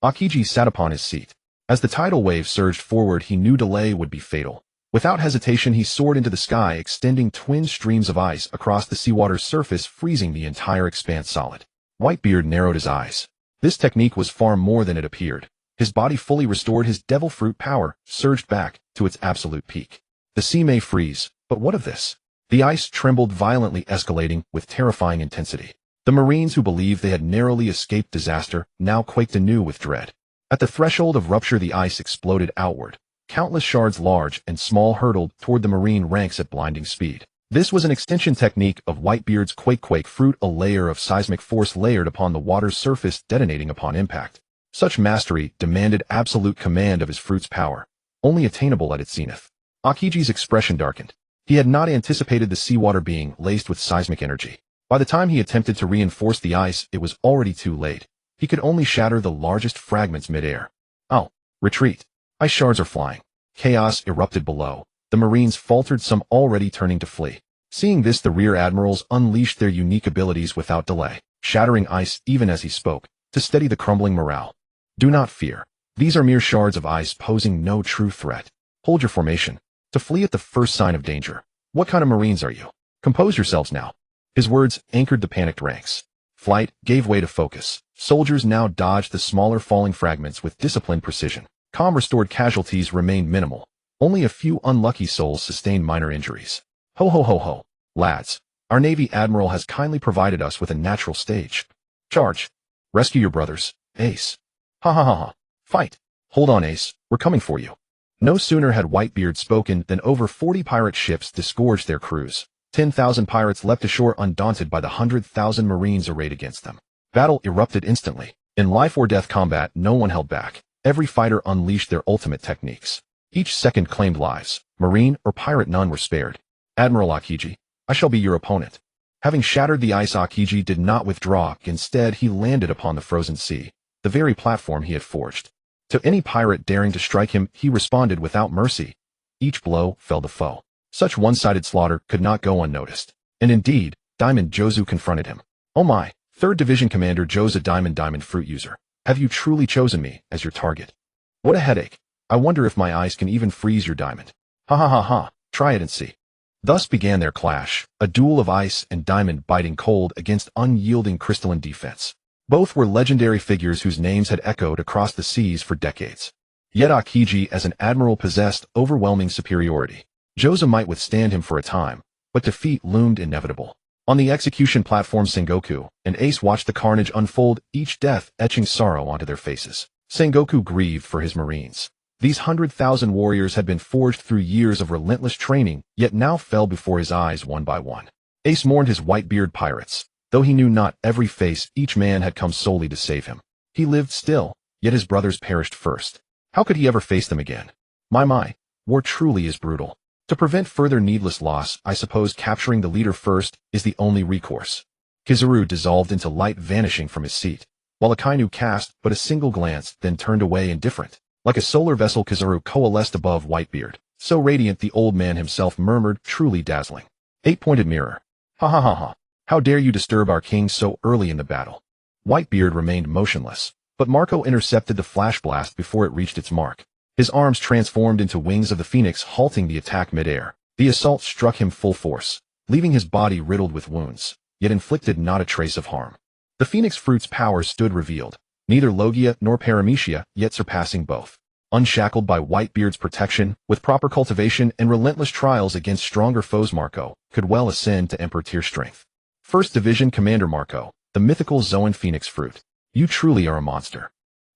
Speaker 1: Akiji sat upon his seat. As the tidal wave surged forward, he knew delay would be fatal. Without hesitation, he soared into the sky, extending twin streams of ice across the seawater's surface, freezing the entire expanse solid. Whitebeard narrowed his eyes. This technique was far more than it appeared. His body fully restored, his devil fruit power surged back to its absolute peak. The sea may freeze, but what of this? The ice trembled violently, escalating with terrifying intensity. The Marines, who believed they had narrowly escaped disaster, now quaked anew with dread. At the threshold of rupture, the ice exploded outward. Countless shards, large and small, hurtled toward the Marine ranks at blinding speed. This was an extension technique of Whitebeard's quake fruit, a layer of seismic force layered upon the water's surface, detonating upon impact. Such mastery demanded absolute command of his fruit's power, only attainable at its zenith. Akiji's expression darkened. He had not anticipated the seawater being laced with seismic energy. By the time he attempted to reinforce the ice, it was already too late. He could only shatter the largest fragments midair. Oh, retreat. Ice shards are flying. Chaos erupted below. The Marines faltered, some already turning to flee. Seeing this, the rear admirals unleashed their unique abilities without delay, shattering ice even as he spoke, to steady the crumbling morale. Do not fear. These are mere shards of ice, posing no true threat. Hold your formation. To flee at the first sign of danger. What kind of Marines are you? Compose yourselves now. His words anchored the panicked ranks. Flight gave way to focus. Soldiers now dodged the smaller falling fragments with disciplined precision. Calm restored, casualties remained minimal. Only a few unlucky souls sustained minor injuries. Ho ho ho ho. Lads, our Navy Admiral has kindly provided us with a natural stage. Charge. Rescue your brothers, Ace. Ha ha ha ha. Fight. Hold on, Ace, we're coming for you. No sooner had Whitebeard spoken than over 40 pirate ships disgorged their crews. 10,000 pirates leapt ashore, undaunted by the 100,000 Marines arrayed against them. Battle erupted instantly. In life-or-death combat, no one held back. Every fighter unleashed their ultimate techniques. Each second claimed lives. Marine or pirate, none were spared. Admiral Akiji, I shall be your opponent. Having shattered the ice, Akiji did not withdraw. Instead, he landed upon the frozen sea, the very platform he had forged. To any pirate daring to strike him, he responded without mercy. Each blow felled the foe. Such one-sided slaughter could not go unnoticed. And indeed, Diamond Jozu confronted him. Oh my, 3rd Division Commander Jozu, Diamond Fruit User. Have you truly chosen me as your target? What a headache. I wonder if my ice can even freeze your diamond. Ha ha ha ha, try it and see. Thus began their clash, a duel of ice and diamond biting cold against unyielding crystalline defense. Both were legendary figures whose names had echoed across the seas for decades. Yet Akiji, as an admiral, possessed overwhelming superiority. Jozu might withstand him for a time, but defeat loomed inevitable. On the execution platform, Sengoku and Ace watched the carnage unfold, each death etching sorrow onto their faces. Sengoku grieved for his Marines. These 100,000 warriors had been forged through years of relentless training, yet now fell before his eyes one by one. Ace mourned his Whitebeard pirates. Though he knew not every face, each man had come solely to save him. He lived still, yet his brothers perished first. How could he ever face them again? My, war truly is brutal. To prevent further needless loss, I suppose capturing the leader first is the only recourse. Kizaru dissolved into light, vanishing from his seat, while Akainu cast but a single glance, then turned away indifferent. Like a solar vessel, Kizaru coalesced above Whitebeard. So radiant, the old man himself murmured, truly dazzling. 8-pointed mirror. Ha ha ha ha. How dare you disturb our king so early in the battle? Whitebeard remained motionless, but Marco intercepted the flash blast before it reached its mark. His arms transformed into wings of the phoenix, halting the attack midair. The assault struck him full force, leaving his body riddled with wounds, yet inflicted not a trace of harm. The phoenix fruit's power stood revealed, neither Logia nor Paramecia, yet surpassing both. Unshackled by Whitebeard's protection, with proper cultivation and relentless trials against stronger foes, Marco could well ascend to Emperor tier strength. 1st Division Commander Marco, the mythical Zoan phoenix fruit. You truly are a monster.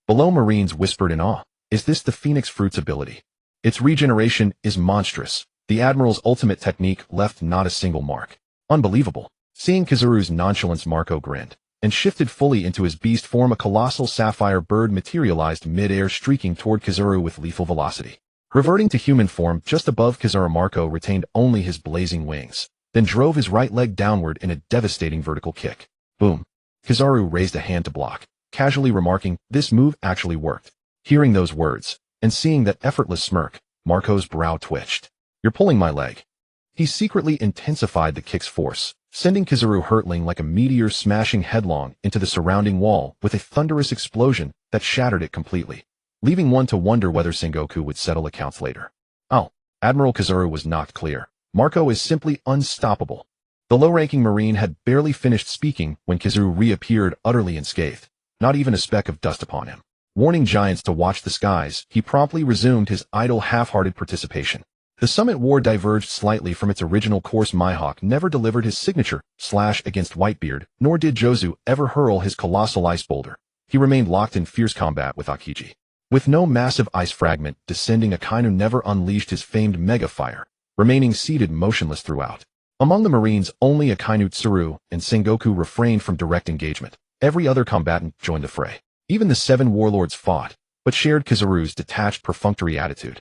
Speaker 1: Below, Marines whispered in awe. Is this the phoenix fruit's ability? Its regeneration is monstrous. The Admiral's ultimate technique left not a single mark. Unbelievable. Seeing Kizaru's nonchalance, Marco grinned and shifted fully into his beast form. A colossal sapphire bird materialized mid-air, streaking toward Kizaru with lethal velocity. Reverting to human form just above Kizaru, Marco retained only his blazing wings, then drove his right leg downward in a devastating vertical kick. Boom. Kizaru raised a hand to block, casually remarking, "This move actually worked." Hearing those words, and seeing that effortless smirk, Marco's brow twitched. "You're pulling my leg." He secretly intensified the kick's force, sending Kizaru hurtling like a meteor, smashing headlong into the surrounding wall with a thunderous explosion that shattered it completely, leaving one to wonder whether Sengoku would settle accounts later. Oh, Admiral Kizaru was knocked clear. Marco is simply unstoppable. The low-ranking Marine had barely finished speaking when Kizaru reappeared, utterly unscathed, not even a speck of dust upon him. Warning giants to watch the skies, he promptly resumed his idle, half-hearted participation. The Summit War diverged slightly from its original course. Mihawk never delivered his signature slash against Whitebeard, nor did Jozu ever hurl his colossal ice boulder. He remained locked in fierce combat with Akiji. With no massive ice fragment descending, Akainu never unleashed his famed mega fire, remaining seated motionless throughout. Among the Marines, only Akainu, Tsuru, and Sengoku refrained from direct engagement. Every other combatant joined the fray. Even the 7 warlords fought, but shared Kizaru's detached, perfunctory attitude.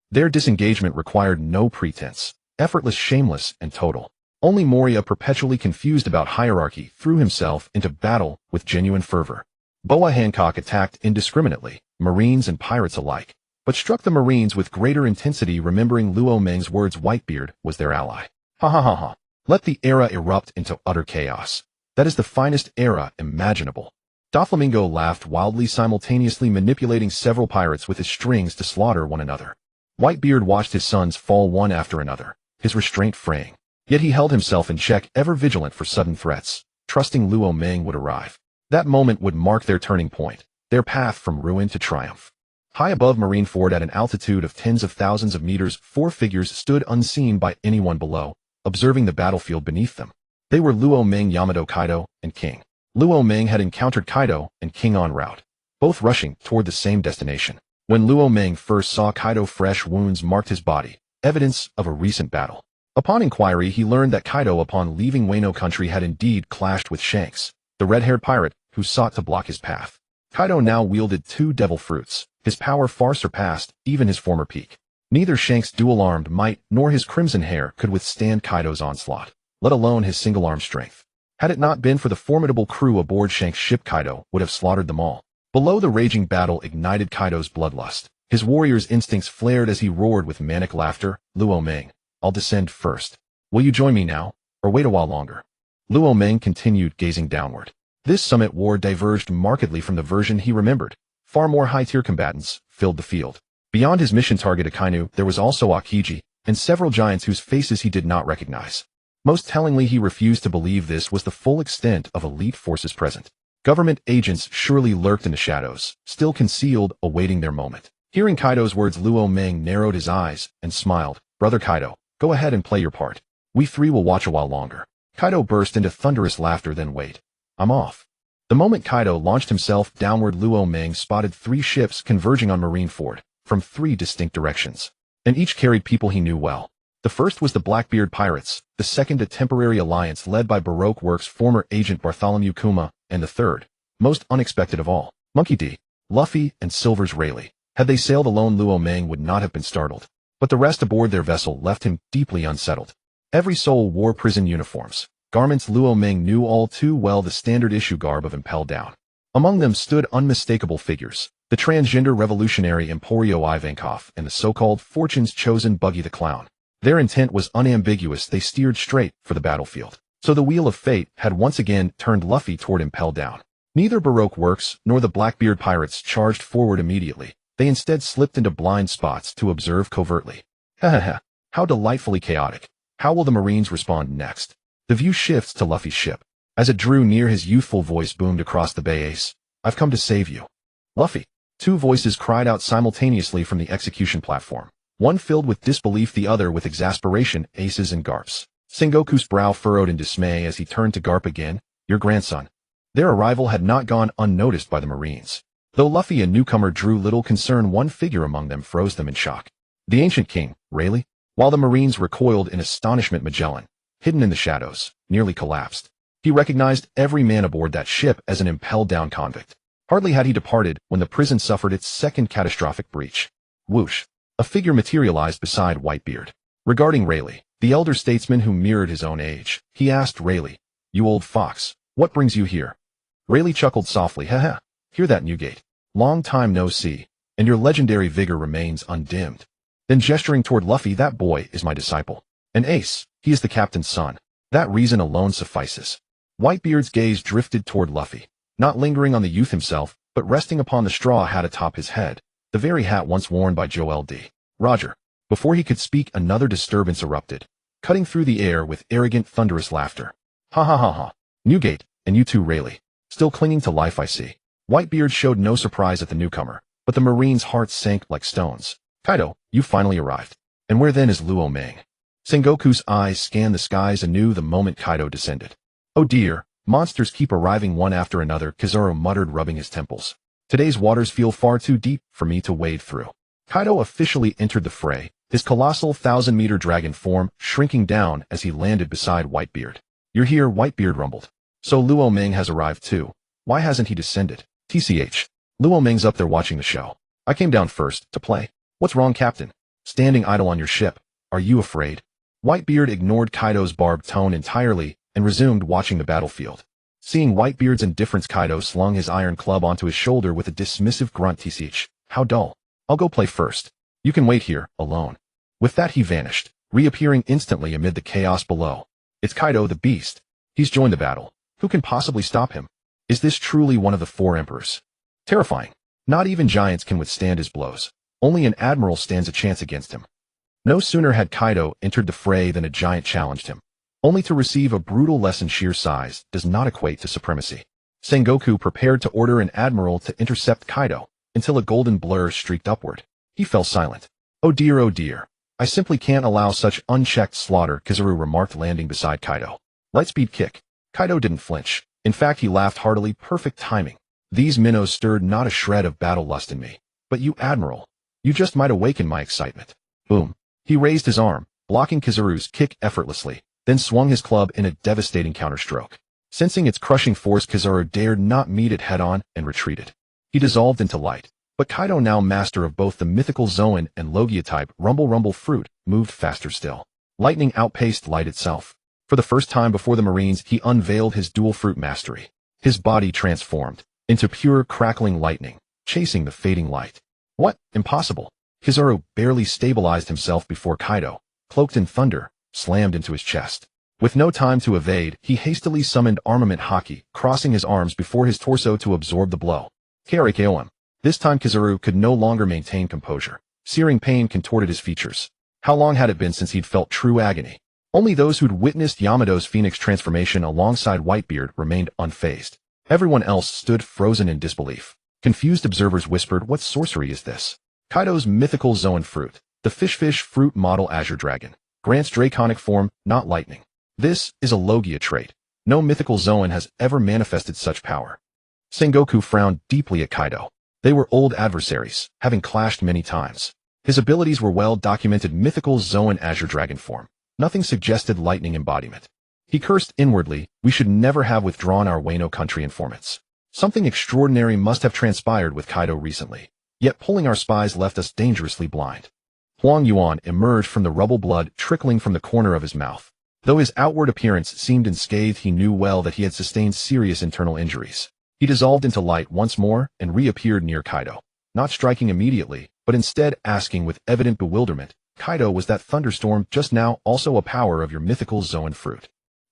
Speaker 1: Their disengagement required no pretense, effortless, shameless, and total. Only Moria, perpetually confused about hierarchy, threw himself into battle with genuine fervor. Boa Hancock attacked indiscriminately, Marines and pirates alike, but struck the Marines with greater intensity, remembering Luo Meng's words, Whitebeard was their ally. Ha ha ha ha. Let the era erupt into utter chaos. That is the finest era imaginable. Doflamingo laughed wildly, simultaneously manipulating several pirates with his strings to slaughter one another. Whitebeard watched his sons fall one after another, his restraint fraying. Yet he held himself in check, ever vigilant for sudden threats, trusting Luo Meng would arrive. That moment would mark their turning point, their path from ruin to triumph. High above Marineford, at an altitude of tens of thousands of meters, 4 figures stood unseen by anyone below, observing the battlefield beneath them. They were Luo Meng, Yamato, Kaido, and King. Luo Meng had encountered Kaido and King en route, both rushing toward the same destination. When Luo Meng first saw Kaido, fresh wounds marked his body, evidence of a recent battle. Upon inquiry, he learned that Kaido, upon leaving Wano Country, had indeed clashed with Shanks, the red-haired pirate who sought to block his path. Kaido now wielded 2 devil fruits. His power far surpassed even his former peak. Neither Shanks' dual-armed might nor his crimson hair could withstand Kaido's onslaught, let alone his single-arm strength. Had it not been for the formidable crew aboard Shanks' ship, Kaido would have slaughtered them all. Below, the raging battle ignited Kaido's bloodlust. His warrior's instincts flared as he roared with manic laughter, "Luo Meng, I'll descend first. Will you join me now, or wait a while longer?" Luo Meng continued, gazing downward. This Summit War diverged markedly from the version he remembered. Far more high-tier combatants filled the field. Beyond his mission target, Akainu, there was also Akiji, and several giants whose faces he did not recognize. Most tellingly, he refused to believe this was the full extent of elite forces present. Government agents surely lurked in the shadows, still concealed, awaiting their moment. Hearing Kaido's words, Luo Meng narrowed his eyes and smiled. "Brother Kaido, go ahead and play your part. We 3 will watch a while longer." Kaido burst into thunderous laughter. "Then wait. I'm off." The moment Kaido launched himself downward, Luo Meng spotted 3 ships converging on Marineford from 3 distinct directions, and each carried people he knew well. The first was the Blackbeard pirates, the second a temporary alliance led by Baroque Works' former agent Bartholomew Kuma, and the third, most unexpected of all, Monkey D, Luffy, and Silver's Rayleigh. Had they sailed alone, Luo Meng would not have been startled, but the rest aboard their vessel left him deeply unsettled. Every soul wore prison uniforms, garments Luo Meng knew all too well, the standard-issue garb of Impel Down. Among them stood unmistakable figures, the transgender revolutionary Emporio Ivankov and the so-called Fortune's Chosen Buggy the Clown. Their intent was unambiguous. They steered straight for the battlefield. So the wheel of fate had once again turned Luffy toward Impel Down. Neither Baroque Works nor the Blackbeard pirates charged forward immediately. They instead slipped into blind spots to observe covertly. How delightfully chaotic. How will the Marines respond next? The view shifts to Luffy's ship. As it drew near, his youthful voice boomed across the bay. "Ace, I've come to save you." "Luffy." 2 voices cried out simultaneously from the execution platform, one filled with disbelief, the other with exasperation. "Aces and Garps." Sengoku's brow furrowed in dismay as he turned to Garp again. "Your grandson." Their arrival had not gone unnoticed by the Marines. Though Luffy, a newcomer, drew little concern, one figure among them froze them in shock. The ancient king, Rayleigh? While the Marines recoiled in astonishment, Magellan, hidden in the shadows, nearly collapsed. He recognized every man aboard that ship as an impelled-down convict. Hardly had he departed when the prison suffered its second catastrophic breach. Whoosh! A figure materialized beside Whitebeard. Regarding Rayleigh, the elder statesman who mirrored his own age, he asked Rayleigh, "You old fox, what brings you here?" Rayleigh chuckled softly, "Haha, hear that, Newgate? Long time no see, and your legendary vigor remains undimmed." Then gesturing toward Luffy, "That boy is my disciple. An ace, he is the captain's son. That reason alone suffices." Whitebeard's gaze drifted toward Luffy, not lingering on the youth himself, but resting upon the straw hat atop his head, the very hat once worn by Joel D. Roger. Before he could speak, another disturbance erupted, cutting through the air with arrogant, thunderous laughter. "Ha ha ha ha. Newgate, and you too, Rayleigh. Still clinging to life, I see." Whitebeard showed no surprise at the newcomer, but the Marine's hearts sank like stones. "Kaido, you finally arrived. And where then is Luo Ming?" Sengoku's eyes scanned the skies anew the moment Kaido descended. "Oh dear, monsters keep arriving one after another," Kizaru muttered, rubbing his temples. "Today's waters feel far too deep for me to wade through." Kaido officially entered the fray, his colossal 1,000-meter dragon form shrinking down as he landed beside Whitebeard. "You're here," Whitebeard rumbled. "So Luo Ming has arrived too. Why hasn't he descended?" "TCH. Luo Ming's up there watching the show. I came down first, to play." "What's wrong, Captain? Standing idle on your ship. Are you afraid?" Whitebeard ignored Kaido's barbed tone entirely and resumed watching the battlefield. Seeing Whitebeard's indifference, Kaido slung his iron club onto his shoulder with a dismissive grunt. "TCH. How dull. I'll go play first. You can wait here, alone." With that he vanished, reappearing instantly amid the chaos below. "It's Kaido the Beast. He's joined the battle. Who can possibly stop him? Is this truly one of the four emperors? Terrifying. Not even giants can withstand his blows. Only an admiral stands a chance against him." No sooner had Kaido entered the fray than a giant challenged him, only to receive a brutal lesson. Sheer size does not equate to supremacy. Sengoku prepared to order an admiral to intercept Kaido, until a golden blur streaked upward. He fell silent. Oh dear, I simply can't allow such unchecked slaughter," Kizaru remarked, landing beside Kaido. Lightspeed kick. Kaido didn't flinch. In fact, he laughed heartily. "Perfect timing. These minnows stirred not a shred of battle lust in me. But you, Admiral, you just might awaken my excitement." Boom. He raised his arm, blocking Kizaru's kick effortlessly, then swung his club in a devastating counterstroke. Sensing its crushing force, Kizaru dared not meet it head-on and retreated. He dissolved into light. But Kaido, now master of both the mythical Zoan and Logia-type rumble fruit, moved faster still. Lightning outpaced light itself. For the first time before the Marines, he unveiled his dual fruit mastery. His body transformed into pure crackling lightning, chasing the fading light. What? Impossible. Kizaru barely stabilized himself before Kaido, cloaked in thunder, slammed into his chest. With no time to evade, he hastily summoned armament haki, crossing his arms before his torso to absorb the blow. KRKOM. This time Kizaru could no longer maintain composure. Searing pain contorted his features. How long had it been since he'd felt true agony? Only those who'd witnessed Yamado's phoenix transformation alongside Whitebeard remained unfazed. Everyone else stood frozen in disbelief. Confused observers whispered, "What sorcery is this?" Kaido's mythical Zoan fruit, the fish fruit model Azure Dragon, grants draconic form, not lightning. This is a Logia trait. No mythical Zoan has ever manifested such power. Sengoku frowned deeply at Kaido. They were old adversaries, having clashed many times. His abilities were well documented. Mythical Zoan Azure Dragon form. Nothing suggested lightning embodiment. He cursed inwardly. We should never have withdrawn our Wano Country informants. Something extraordinary must have transpired with Kaido recently. Yet pulling our spies left us dangerously blind. Huang Yuan emerged from the rubble, blood trickling from the corner of his mouth. Though his outward appearance seemed unscathed, he knew well that he had sustained serious internal injuries. He dissolved into light once more and reappeared near Kaido, not striking immediately, but instead asking with evident bewilderment, "Kaido, was that thunderstorm just now also a power of your mythical Zoan fruit?"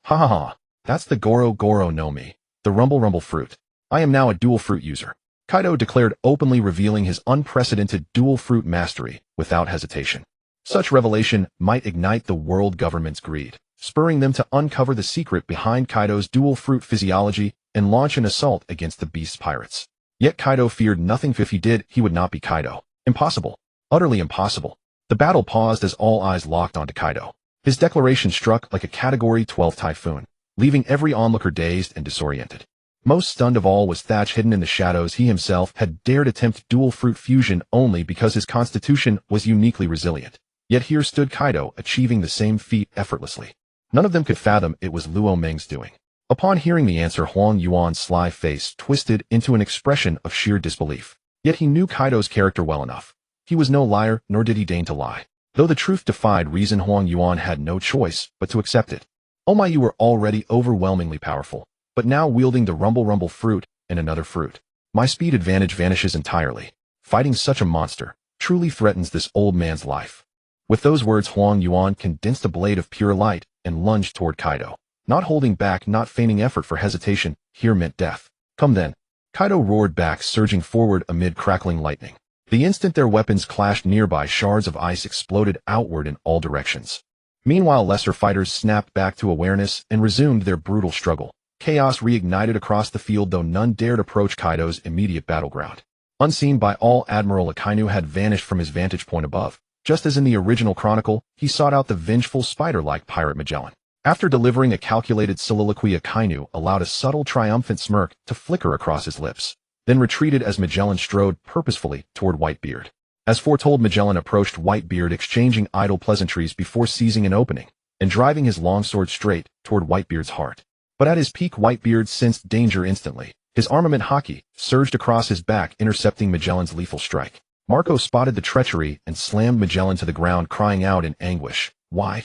Speaker 1: "Ha ha ha, that's the Goro no Mi, the rumble fruit. I am now a dual fruit user," Kaido declared, openly revealing his unprecedented dual fruit mastery without hesitation. Such revelation might ignite the world government's greed, spurring them to uncover the secret behind Kaido's dual fruit physiology and launch an assault against the beast's pirates. Yet Kaido feared nothing. If he did, he would not be Kaido. Impossible. Utterly impossible. The battle paused as all eyes locked onto Kaido. His declaration struck like a Category 12 typhoon, leaving every onlooker dazed and disoriented. Most stunned of all was Thatch, hidden in the shadows. He himself had dared attempt dual fruit fusion only because his constitution was uniquely resilient. Yet here stood Kaido, achieving the same feat effortlessly. None of them could fathom it was Luo Meng's doing. Upon hearing the answer, Huang Yuan's sly face twisted into an expression of sheer disbelief. Yet he knew Kaido's character well enough. He was no liar, nor did he deign to lie. Though the truth defied reason, Huang Yuan had no choice but to accept it. Oh my, you were already overwhelmingly powerful, but now wielding the rumble fruit and another fruit. My speed advantage vanishes entirely. Fighting such a monster truly threatens this old man's life. With those words, Huang Yuan condensed a blade of pure light and lunged toward Kaido. Not holding back, not feigning effort for hesitation, here meant death. Come then. Kaido roared back, surging forward amid crackling lightning. The instant their weapons clashed, nearby shards of ice exploded outward in all directions. Meanwhile, lesser fighters snapped back to awareness and resumed their brutal struggle. Chaos reignited across the field, though none dared approach Kaido's immediate battleground. Unseen by all, Admiral Akainu had vanished from his vantage point above. Just as in the original chronicle, he sought out the vengeful spider-like pirate Magellan. After delivering a calculated soliloquy, Akainu allowed a subtle triumphant smirk to flicker across his lips, then retreated as Magellan strode purposefully toward Whitebeard. As foretold, Magellan approached Whitebeard, exchanging idle pleasantries before seizing an opening and driving his longsword straight toward Whitebeard's heart. But at his peak, Whitebeard sensed danger instantly. His armament haki surged across his back, intercepting Magellan's lethal strike. Marco spotted the treachery and slammed Magellan to the ground, crying out in anguish, "Why?"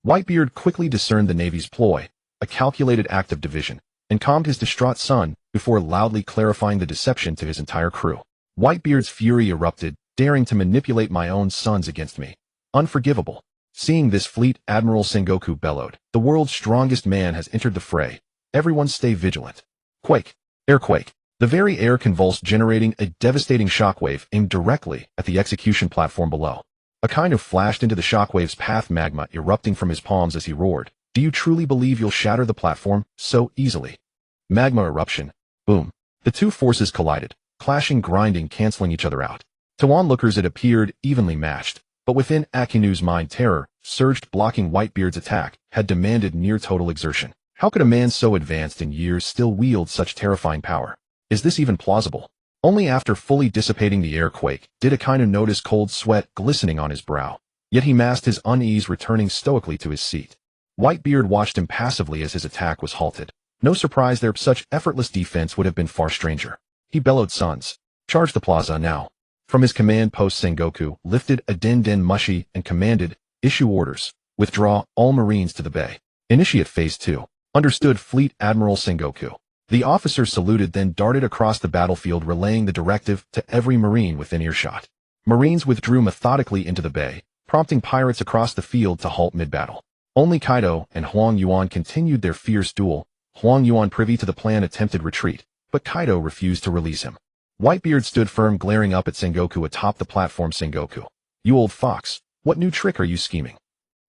Speaker 1: Whitebeard quickly discerned the Navy's ploy, a calculated act of division, and calmed his distraught son before loudly clarifying the deception to his entire crew. Whitebeard's fury erupted, daring to manipulate my own sons against me. Unforgivable. Seeing this, Fleet Admiral Sengoku bellowed, "The world's strongest man has entered the fray. Everyone stay vigilant." Quake. Airquake. The very air convulsed, generating a devastating shockwave aimed directly at the execution platform below. Akainu flashed into the shockwave's path, magma erupting from his palms as he roared, "Do you truly believe you'll shatter the platform so easily?" Magma eruption. Boom. The two forces collided, clashing, grinding, canceling each other out. To onlookers it appeared evenly matched, but within Akainu's mind, terror surged. Blocking Whitebeard's attack had demanded near total exertion. How could a man so advanced in years still wield such terrifying power? Is this even plausible? Only after fully dissipating the airquake did Akainu notice cold sweat glistening on his brow. Yet he masked his unease, returning stoically to his seat. Whitebeard watched impassively as his attack was halted. No surprise there, such effortless defense would have been far stranger. He bellowed, "Sons, charge the plaza now." From his command post, Sengoku lifted a den mushi and commanded, "Issue orders. Withdraw all Marines to the bay. Initiate Phase 2. Understood, Fleet Admiral Sengoku." The officer saluted, then darted across the battlefield, relaying the directive to every Marine within earshot. Marines withdrew methodically into the bay, prompting pirates across the field to halt mid-battle. Only Kaido and Huang Yuan continued their fierce duel. Huang Yuan, privy to the plan, attempted retreat, but Kaido refused to release him. Whitebeard stood firm, glaring up at Sengoku atop the platform. "Sengoku, you old fox, what new trick are you scheming?"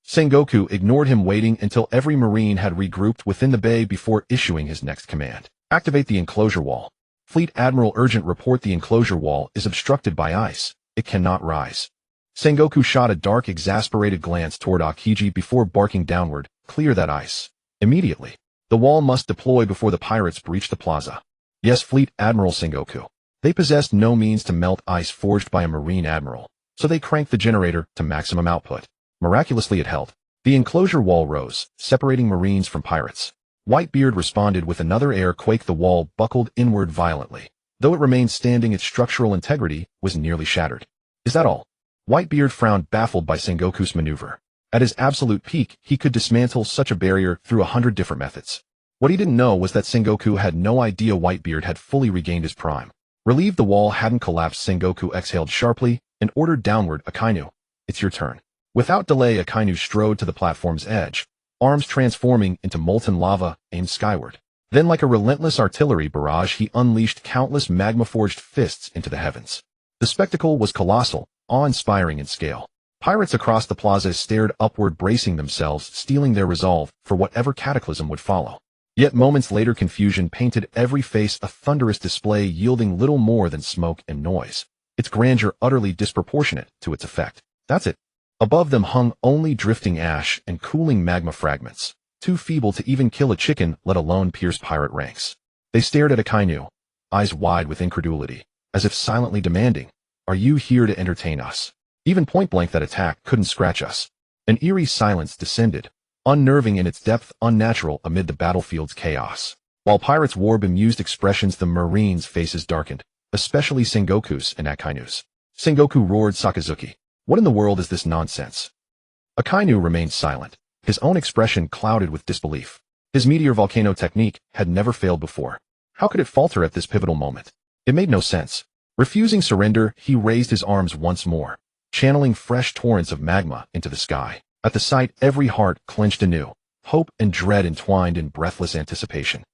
Speaker 1: Sengoku ignored him, waiting until every Marine had regrouped within the bay before issuing his next command. "Activate the enclosure wall." "Fleet Admiral, urgent report. The enclosure wall is obstructed by ice. It cannot rise." Sengoku shot a dark, exasperated glance toward Akiji before barking downward, "Clear that ice. Immediately. The wall must deploy before the pirates breach the plaza." "Yes, Fleet Admiral Sengoku." They possessed no means to melt ice forged by a Marine admiral, so they cranked the generator to maximum output. Miraculously it held. The enclosure wall rose, separating Marines from pirates. Whitebeard responded with another air quake. The wall buckled inward violently. Though it remained standing, its structural integrity was nearly shattered. "Is that all?" Whitebeard frowned, baffled by Sengoku's maneuver. At his absolute peak, he could dismantle such a barrier through 100 different methods. What he didn't know was that Sengoku had no idea Whitebeard had fully regained his prime. Relieved the wall hadn't collapsed, Sengoku exhaled sharply and ordered downward, "Akainu, it's your turn." Without delay, Akainu strode to the platform's edge, arms transforming into molten lava, aimed skyward. Then, like a relentless artillery barrage, he unleashed countless magma-forged fists into the heavens. The spectacle was colossal, awe-inspiring in scale. Pirates across the plaza stared upward, bracing themselves, steeling their resolve for whatever cataclysm would follow. Yet moments later, confusion painted every face, a thunderous display yielding little more than smoke and noise, its grandeur utterly disproportionate to its effect. That's it. Above them hung only drifting ash and cooling magma fragments, too feeble to even kill a chicken, let alone pierce pirate ranks. They stared at Akainu, eyes wide with incredulity, as if silently demanding, "Are you here to entertain us?" Even point-blank that attack couldn't scratch us. An eerie silence descended, unnerving in its depth, unnatural amid the battlefield's chaos. While pirates wore bemused expressions, the Marines' faces darkened, especially Sengoku's and Akainu's. Sengoku roared Sakazuki, "What in the world is this nonsense?" Akainu remained silent, his own expression clouded with disbelief. His meteor volcano technique had never failed before. How could it falter at this pivotal moment? It made no sense. Refusing surrender, he raised his arms once more, channeling fresh torrents of magma into the sky. At the sight, every heart clenched anew, hope and dread entwined in breathless anticipation.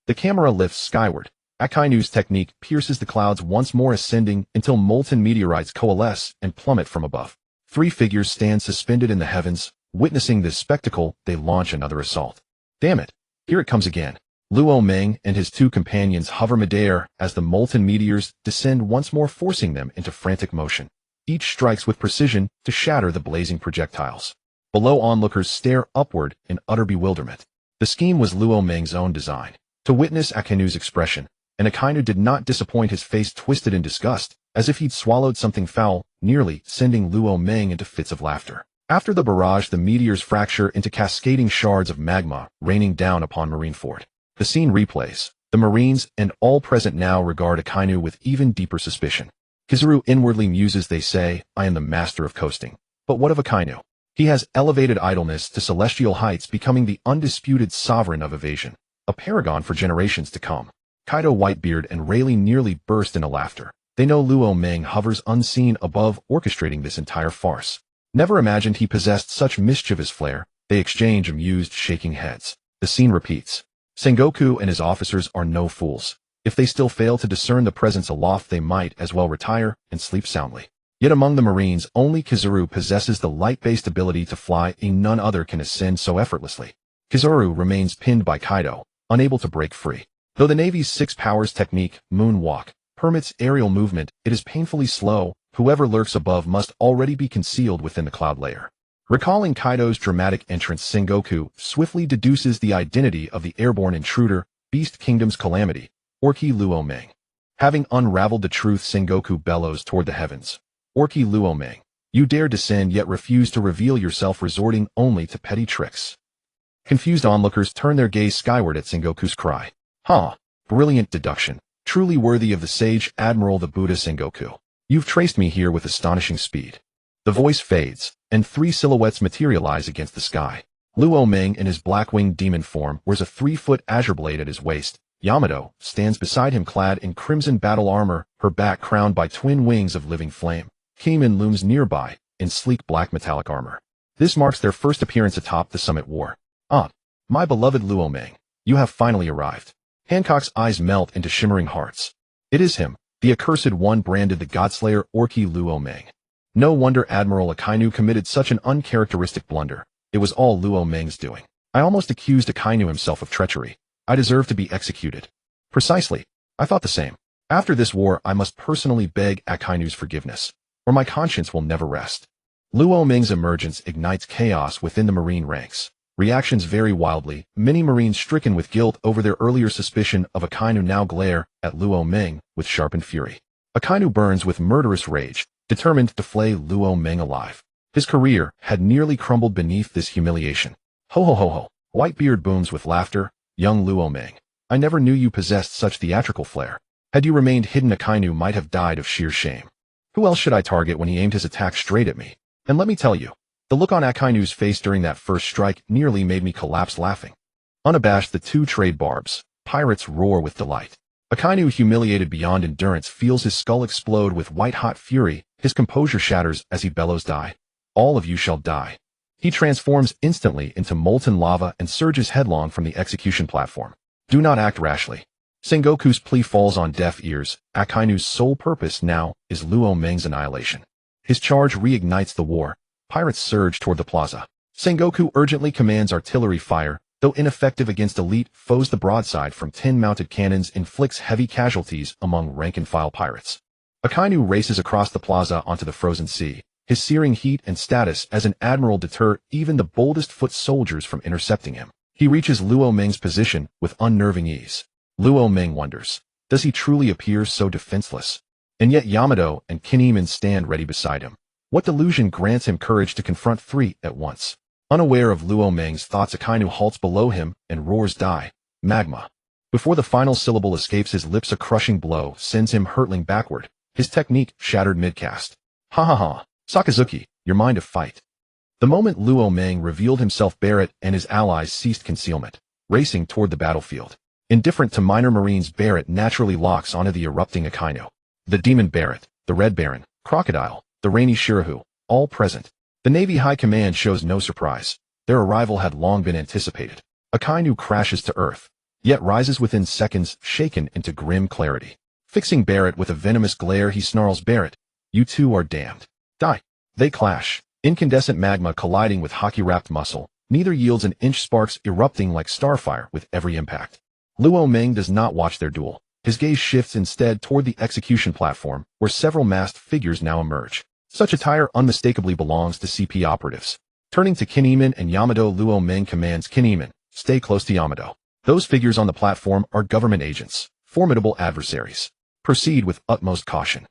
Speaker 1: The camera lifts skyward. Akainu's technique pierces the clouds once more, ascending until molten meteorites coalesce and plummet from above. 3 figures stand suspended in the heavens. Witnessing this spectacle, they launch another assault. Damn it, here it comes again. Luo Meng and his 2 companions hover midair as the molten meteors descend once more, forcing them into frantic motion. Each strikes with precision to shatter the blazing projectiles. Below, onlookers stare upward in utter bewilderment. The scheme was Luo Meng's own design. To witness Akainu's expression, and Akainu did not disappoint, his face twisted in disgust, as if he'd swallowed something foul, nearly sending Luo Meng into fits of laughter. After the barrage, the meteors fracture into cascading shards of magma, raining down upon Marineford. The scene replays. The Marines and all present now regard Akainu with even deeper suspicion. Kizaru inwardly muses, "They say, I am the master of coasting. But what of Akainu? He has elevated idleness to celestial heights, becoming the undisputed sovereign of evasion, a paragon for generations to come." Kaido, Whitebeard, and Rayleigh nearly burst into laughter. They know Luo Meng hovers unseen above, orchestrating this entire farce. Never imagined he possessed such mischievous flair. They exchange amused, shaking heads. The scene repeats. Sengoku and his officers are no fools. If they still fail to discern the presence aloft, they might as well retire and sleep soundly. Yet among the Marines, only Kizaru possesses the light-based ability to fly, and none other can ascend so effortlessly. Kizaru remains pinned by Kaido, unable to break free. Though the Navy's 6 powers technique, moonwalk, permits aerial movement, it is painfully slow. Whoever lurks above must already be concealed within the cloud layer. Recalling Kaido's dramatic entrance, Sengoku swiftly deduces the identity of the airborne intruder, Beast Kingdom's calamity, Orki Luo Meng. Having unraveled the truth, Sengoku bellows toward the heavens. "Orki Luo Meng, you dare descend yet refuse to reveal yourself, resorting only to petty tricks." Confused onlookers turn their gaze skyward at Sengoku's cry. Brilliant deduction. Truly worthy of the sage Admiral the Buddha. Sengoku, you've traced me here with astonishing speed. The voice fades, and 3 silhouettes materialize against the sky. Luo Meng in his black-winged demon form wears a 3-foot azure blade at his waist. Yamato stands beside him clad in crimson battle armor, her back crowned by twin wings of living flame. Keiman looms nearby, in sleek black metallic armor. This marks their first appearance atop the summit war. My beloved Luo Meng, you have finally arrived. Hancock's eyes melt into shimmering hearts. It is him, the accursed one branded the Godslayer, Orki Luo Meng. No wonder Admiral Akainu committed such an uncharacteristic blunder. It was all Luo Meng's doing. I almost accused Akainu himself of treachery. I deserve to be executed. Precisely. I thought the same. After this war, I must personally beg Akainu's forgiveness, or my conscience will never rest. Luo Meng's emergence ignites chaos within the Marine ranks. Reactions vary wildly. Many Marines stricken with guilt over their earlier suspicion of Akainu now glare at Luo Meng with sharpened fury. Akainu burns with murderous rage, determined to flay Luo Meng alive. His career had nearly crumbled beneath this humiliation. Ho ho ho ho. Whitebeard booms with laughter. Young Luo Meng, I never knew you possessed such theatrical flair. Had you remained hidden, Akainu might have died of sheer shame. Who else should I target when he aimed his attack straight at me? And let me tell you, the look on Akainu's face during that first strike nearly made me collapse laughing. Unabashed, the 2 trade barbs. Pirates roar with delight. Akainu, humiliated beyond endurance, feels his skull explode with white-hot fury. His composure shatters as he bellows, "Die. All of you shall die." He transforms instantly into molten lava and surges headlong from the execution platform. Do not act rashly. Sengoku's plea falls on deaf ears. Akainu's sole purpose now is Luo Meng's annihilation. His charge reignites the war. Pirates surge toward the plaza. Sengoku urgently commands artillery fire. Though ineffective against elite foes, the broadside from 10 mounted cannons inflicts heavy casualties among rank-and-file pirates. Akainu races across the plaza onto the frozen sea. His searing heat and status as an admiral deter even the boldest foot soldiers from intercepting him. He reaches Luo Meng's position with unnerving ease. Luo Ming wonders. Does he truly appear so defenseless? And yet Yamato and Kinemon stand ready beside him. What delusion grants him courage to confront three at once? Unaware of Luo Ming's thoughts, Akainu halts below him and roars die. Magma. Before the final syllable escapes his lips, a crushing blow sends him hurtling backward, his technique shattered mid-cast. Ha ha ha. Sakazuki, your mind to fight. The moment Luo Ming revealed himself, Barrett and his allies ceased concealment, racing toward the battlefield. Indifferent to minor marines, Barrett naturally locks onto the erupting Akainu. The Demon Barrett, the Red Baron, Crocodile, the Rainy Shirahu, all present. The Navy High Command shows no surprise. Their arrival had long been anticipated. Akainu crashes to earth, yet rises within seconds, shaken into grim clarity. Fixing Barrett with a venomous glare, he snarls, Barrett, you two are damned. Die. They clash. Incandescent magma colliding with hockey-wrapped muscle. Neither yields an inch, sparks erupting like starfire with every impact. Luo Ming does not watch their duel. His gaze shifts instead toward the execution platform, where several masked figures now emerge. Such attire unmistakably belongs to CP operatives. Turning to Kinemon and Yamato, Luo Ming commands Kinemon, stay close to Yamato. Those figures on the platform are government agents, formidable adversaries. Proceed with utmost caution.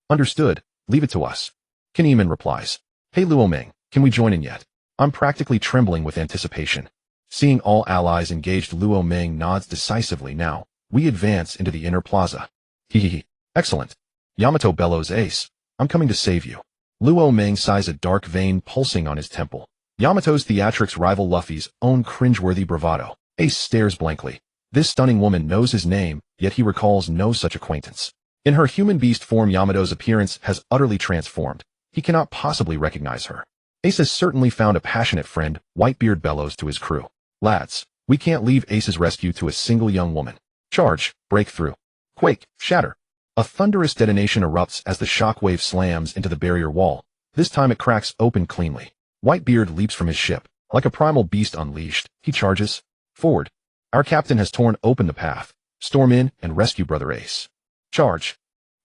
Speaker 1: Understood, leave it to us. Kinemon replies. Hey Luo Ming, can we join in yet? I'm practically trembling with anticipation. Seeing all allies engaged, Luo Ming nods decisively. Now, we advance into the inner plaza. Hehehe. Excellent. Yamato bellows, Ace, I'm coming to save you. Luo Ming sighs, a dark vein pulsing on his temple. Yamato's theatrics rival Luffy's own cringeworthy bravado. Ace stares blankly. This stunning woman knows his name, yet he recalls no such acquaintance. In her human beast form, Yamato's appearance has utterly transformed. He cannot possibly recognize her. Ace has certainly found a passionate friend, Whitebeard bellows to his crew. Lads, we can't leave Ace's rescue to a single young woman. Charge, break through. Quake, shatter. A thunderous detonation erupts as the shockwave slams into the barrier wall. This time it cracks open cleanly. Whitebeard leaps from his ship. Like a primal beast unleashed, he charges forward. Our captain has torn open the path. Storm in and rescue Brother Ace. Charge.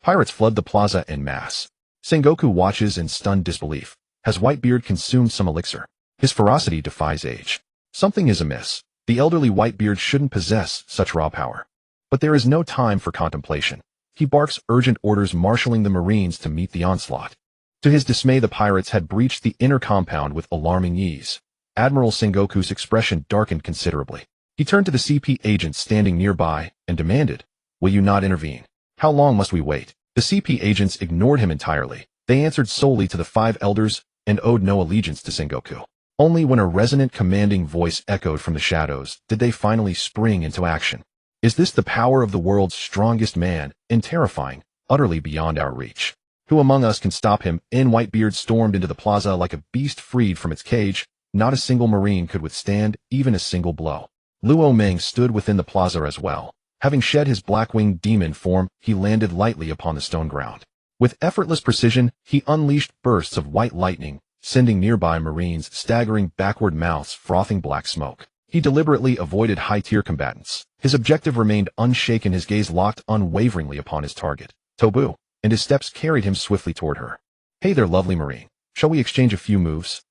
Speaker 1: Pirates flood the plaza en masse. Sengoku watches in stunned disbelief. Has Whitebeard consumed some elixir? His ferocity defies age. Something is amiss. The elderly Whitebeard shouldn't possess such raw power. But there is no time for contemplation. He barks urgent orders, marshalling the Marines to meet the onslaught. To his dismay, the pirates had breached the inner compound with alarming ease. Admiral Sengoku's expression darkened considerably. He turned to the CP agents standing nearby and demanded, will you not intervene? How long must we wait? The CP agents ignored him entirely. They answered solely to the five elders and owed no allegiance to Sengoku. Only when a resonant commanding voice echoed from the shadows did they finally spring into action. Is this the power of the world's strongest man, and terrifying, utterly beyond our reach? Who among us can stop him? Whitebeard stormed into the plaza like a beast freed from its cage. Not a single Marine could withstand even a single blow. Luo Ming stood within the plaza as well. Having shed his black-winged demon form, he landed lightly upon the stone ground. With effortless precision, he unleashed bursts of white lightning, sending nearby Marines staggering backward, mouths frothing black smoke. He deliberately avoided high-tier combatants. His objective remained unshaken, his gaze locked unwaveringly upon his target, Tobu, and his steps carried him swiftly toward her. Hey there, lovely Marine. Shall we exchange a few moves?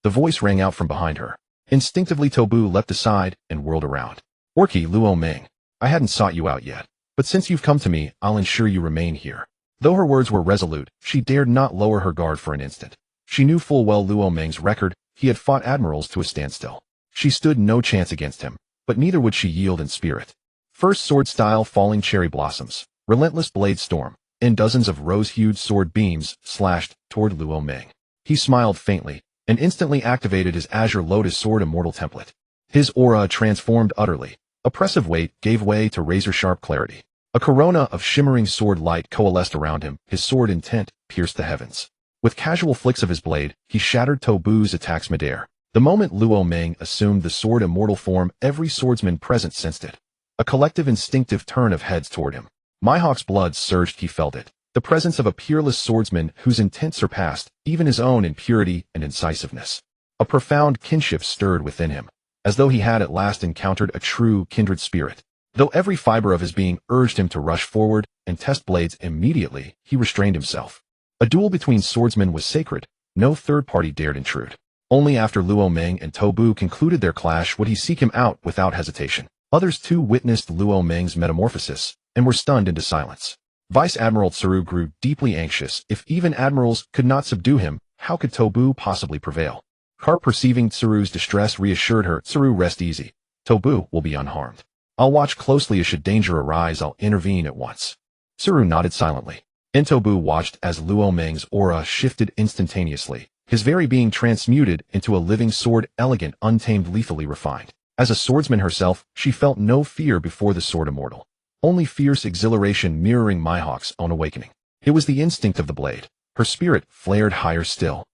Speaker 1: The voice rang out from behind her. Instinctively, Tobu leapt aside and whirled around. Orky, Luo Ming, I hadn't sought you out yet, but since you've come to me, I'll ensure you remain here. Though her words were resolute, she dared not lower her guard for an instant. She knew full well Luo Ming's record. He had fought admirals to a standstill. She stood no chance against him, but neither would she yield in spirit. First sword style, falling cherry blossoms, relentless blade storm, and dozens of rose-hued sword beams slashed toward Luo Ming. He smiled faintly and instantly activated his Azure Lotus Sword Immortal template. His aura transformed utterly. Oppressive weight gave way to razor-sharp clarity. A corona of shimmering sword light coalesced around him. His sword intent pierced the heavens. With casual flicks of his blade, he shattered Tobu's attacks midair. The moment Luo Ming assumed the sword immortal form, every swordsman present sensed it. A collective instinctive turn of heads toward him. Mihawk's blood surged, he felt it. The presence of a peerless swordsman whose intent surpassed even his own in purity and incisiveness. A profound kinship stirred within him, as though he had at last encountered a true kindred spirit. Though every fiber of his being urged him to rush forward and test blades immediately, he restrained himself. A duel between swordsmen was sacred. No third party dared intrude. Only after Luo Ming and Tobu concluded their clash would he seek him out without hesitation. Others too witnessed Luo Meng's metamorphosis and were stunned into silence. Vice Admiral Tsuru grew deeply anxious. If even admirals could not subdue him, how could Tobu possibly prevail? Carp, perceiving Tsuru's distress, reassured her, "Tsuru, rest easy. Tobu will be unharmed. I'll watch closely, as should danger arise, I'll intervene at once." Tsuru nodded silently. Tobu watched as Luo Meng's aura shifted instantaneously, his very being transmuted into a living sword, elegant, untamed, lethally refined. As a swordsman herself, she felt no fear before the sword immortal. Only fierce exhilaration mirroring Mihawk's own awakening. It was the instinct of the blade. Her spirit flared higher still.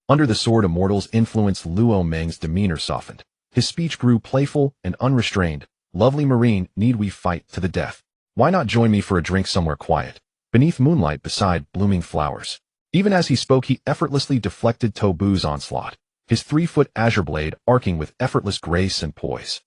Speaker 1: Under the sword immortal's influence, Luo Meng's demeanor softened. His speech grew playful and unrestrained. "Lovely Marine, need we fight to the death? Why not join me for a drink somewhere quiet, beneath moonlight beside blooming flowers?" Even as he spoke, he effortlessly deflected Tobu's onslaught, his 3-foot azure blade arcing with effortless grace and poise.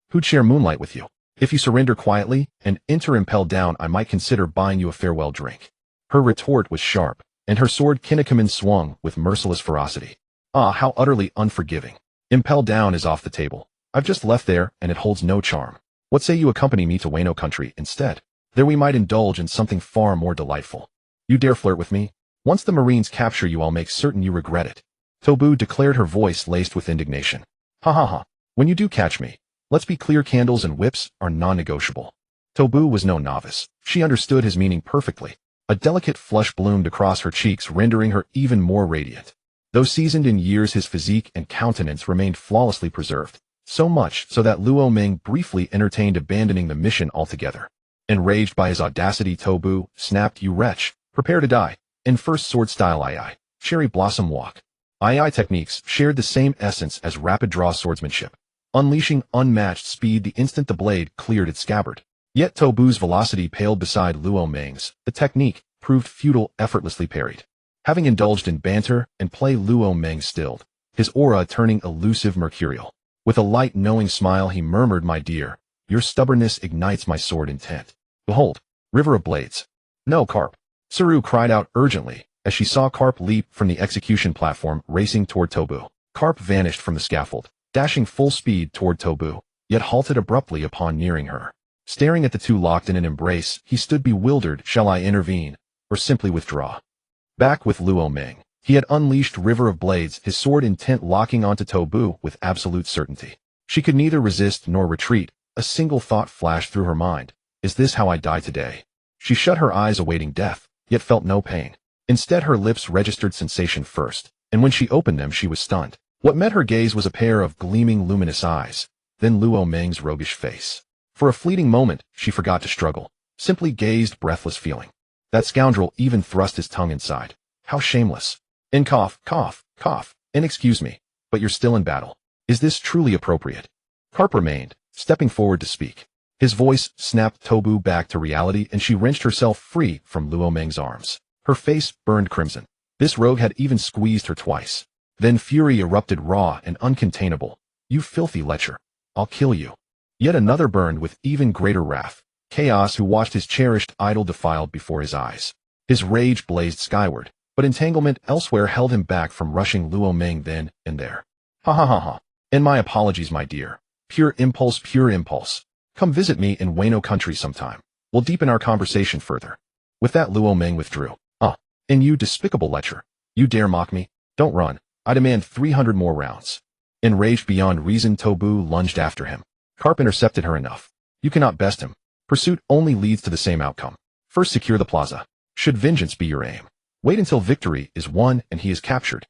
Speaker 1: "Who'd share moonlight with you? If you surrender quietly and enter impelled down, I might consider buying you a farewell drink." Her retort was sharp, and her sword Kinnikuman swung with merciless ferocity. Ah, how utterly unforgiving. "Impel down is off the table. I've just left there, and it holds no charm. What say you accompany me to Wano Country instead? There we might indulge in something far more delightful. You dare flirt with me? Once the Marines capture you, I'll make certain you regret it." Tobu declared, her voice laced with indignation. "Ha ha ha. When you do catch me, let's be clear, candles and whips are non-negotiable." Tobu was no novice. She understood his meaning perfectly. A delicate flush bloomed across her cheeks, rendering her even more radiant. Though seasoned in years, his physique and countenance remained flawlessly preserved, so much so that Luo Meng briefly entertained abandoning the mission altogether. Enraged by his audacity, Tobu snapped, "You wretch, prepare to die. In first sword style II, cherry blossom walk." II techniques shared the same essence as rapid draw swordsmanship, unleashing unmatched speed the instant the blade cleared its scabbard. Yet Tobu's velocity paled beside Luo Meng's. The technique proved futile, effortlessly parried. Having indulged in banter and play, Luo Meng stilled, his aura turning elusive mercurial. With a light, knowing smile, he murmured, "My dear, your stubbornness ignites my sword intent. Behold, river of blades." "No, Carp." Tsuru cried out urgently, as she saw Carp leap from the execution platform, racing toward Tobu. Carp vanished from the scaffold, dashing full speed toward Tobu, yet halted abruptly upon nearing her. Staring at the two locked in an embrace, he stood bewildered. Shall I intervene, or simply withdraw? Back with Luo Meng, he had unleashed River of Blades, his sword intent locking onto Tobu with absolute certainty. She could neither resist nor retreat. A single thought flashed through her mind. Is this how I die today? She shut her eyes, awaiting death, yet felt no pain. Instead, her lips registered sensation first, and when she opened them, she was stunned. What met her gaze was a pair of gleaming, luminous eyes, then Luo Meng's roguish face. For a fleeting moment, she forgot to struggle, simply gazed, breathless, feeling. That scoundrel even thrust his tongue inside. How shameless. And cough, cough, cough, and excuse me, but you're still in battle. Is this truly appropriate? Carp remained, stepping forward to speak. His voice snapped Tobu back to reality, and she wrenched herself free from Luo Meng's arms. Her face burned crimson. This rogue had even squeezed her twice. Then fury erupted, raw and uncontainable. "You filthy lecher. I'll kill you." Yet another burned with even greater wrath. Chaos, who watched his cherished idol defiled before his eyes. His rage blazed skyward, but entanglement elsewhere held him back from rushing Luo Meng then and there. "Ha ha ha ha. And my apologies, my dear. Pure impulse, pure impulse. Come visit me in Wano Country sometime. We'll deepen our conversation further." With that, Luo Meng withdrew. And you despicable lecher. You dare mock me? Don't run. I demand 300 more rounds." Enraged beyond reason, Tobu lunged after him. Carp intercepted her. "Enough. You cannot best him. Pursuit only leads to the same outcome. First secure the plaza. Should vengeance be your aim, wait until victory is won and he is captured."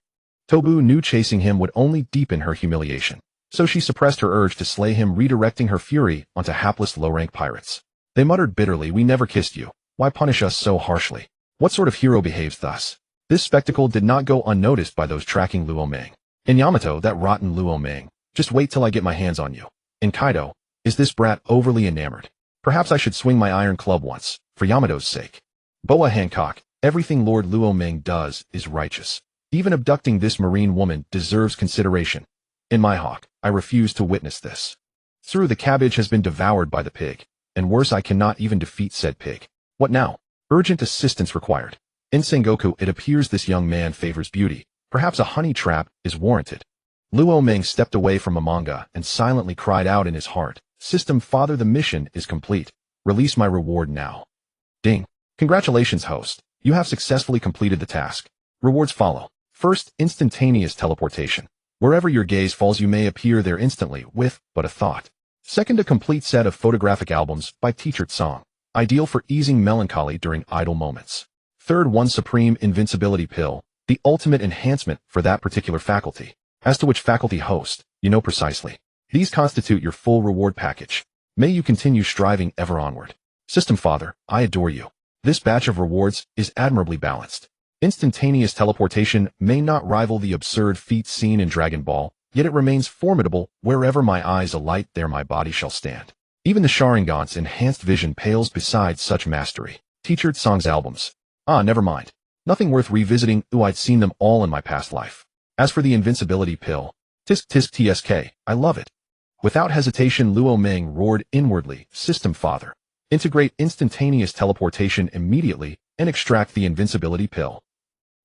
Speaker 1: Tobu knew chasing him would only deepen her humiliation, so she suppressed her urge to slay him, redirecting her fury onto hapless low-rank pirates. They muttered bitterly, "We never kissed you. Why punish us so harshly? What sort of hero behaves thus?" This spectacle did not go unnoticed by those tracking Luo Meng. "In Yamato, that rotten Luo Meng. Just wait till I get my hands on you. In Kaido, is this brat overly enamored? Perhaps I should swing my iron club once, for Yamato's sake." Boa Hancock, everything Lord Luo Meng does is righteous. Even abducting this marine woman deserves consideration. In my hawk, I refuse to witness this. Through the cabbage has been devoured by the pig, and worse, I cannot even defeat said pig. What now? Urgent assistance required. In Sengoku, it appears this young man favors beauty. Perhaps a honey trap is warranted. Luo Ming stepped away from a manga and silently cried out in his heart, "System Father, the mission is complete. Release my reward now." Ding. Congratulations, host. You have successfully completed the task. Rewards follow. First, instantaneous teleportation. Wherever your gaze falls, you may appear there instantly with but a thought. Second, a complete set of photographic albums by Teacher Tsang, ideal for easing melancholy during idle moments. Third, one supreme invincibility pill, the ultimate enhancement for that particular faculty. As to which faculty host, you know precisely. These constitute your full reward package. May you continue striving ever onward. System Father, I adore you. This batch of rewards is admirably balanced. Instantaneous teleportation may not rival the absurd feats seen in Dragon Ball, yet it remains formidable. Wherever my eyes alight, there my body shall stand. Even the Sharingan's enhanced vision pales beside such mastery. Teacher Tsang's albums. Ah, never mind. Nothing worth revisiting. I'd seen them all in my past life. As for the invincibility pill, tisk tisk tsk, I love it. Without hesitation, Luo Ming roared inwardly, "System Father, integrate instantaneous teleportation immediately and extract the invincibility pill."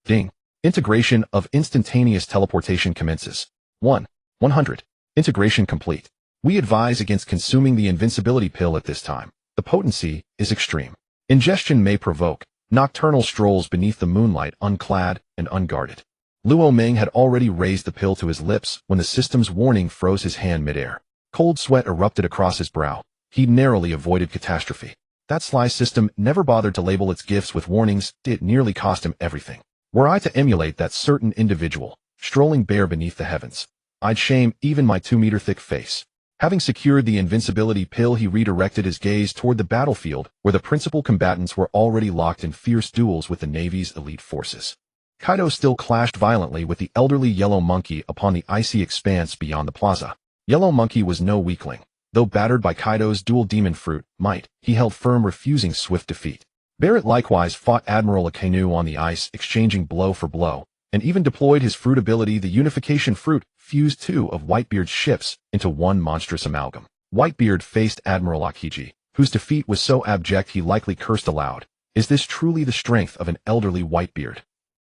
Speaker 1: Ding. Integration of instantaneous teleportation commences. 100. Integration complete. We advise against consuming the invincibility pill at this time. The potency is extreme. Ingestion may provoke nocturnal strolls beneath the moonlight, unclad and unguarded. Luo Ming had already raised the pill to his lips when the system's warning froze his hand midair. Cold sweat erupted across his brow. He narrowly avoided catastrophe. That sly system never bothered to label its gifts with warnings. It nearly cost him everything. Were I to emulate that certain individual, strolling bare beneath the heavens, I'd shame even my 2-meter-thick face. Having secured the invincibility pill, he redirected his gaze toward the battlefield, where the principal combatants were already locked in fierce duels with the Navy's elite forces. Kaido still clashed violently with the elderly Yellow Monkey upon the icy expanse beyond the plaza. Yellow Monkey was no weakling. Though battered by Kaido's dual demon fruit might, he held firm, refusing swift defeat. Barrett likewise fought Admiral Akainu on the ice, exchanging blow for blow, and even deployed his fruit ability. The unification fruit fused 2 of Whitebeard's ships into one monstrous amalgam. Whitebeard faced Admiral Akiji, whose defeat was so abject he likely cursed aloud. Is this truly the strength of an elderly Whitebeard?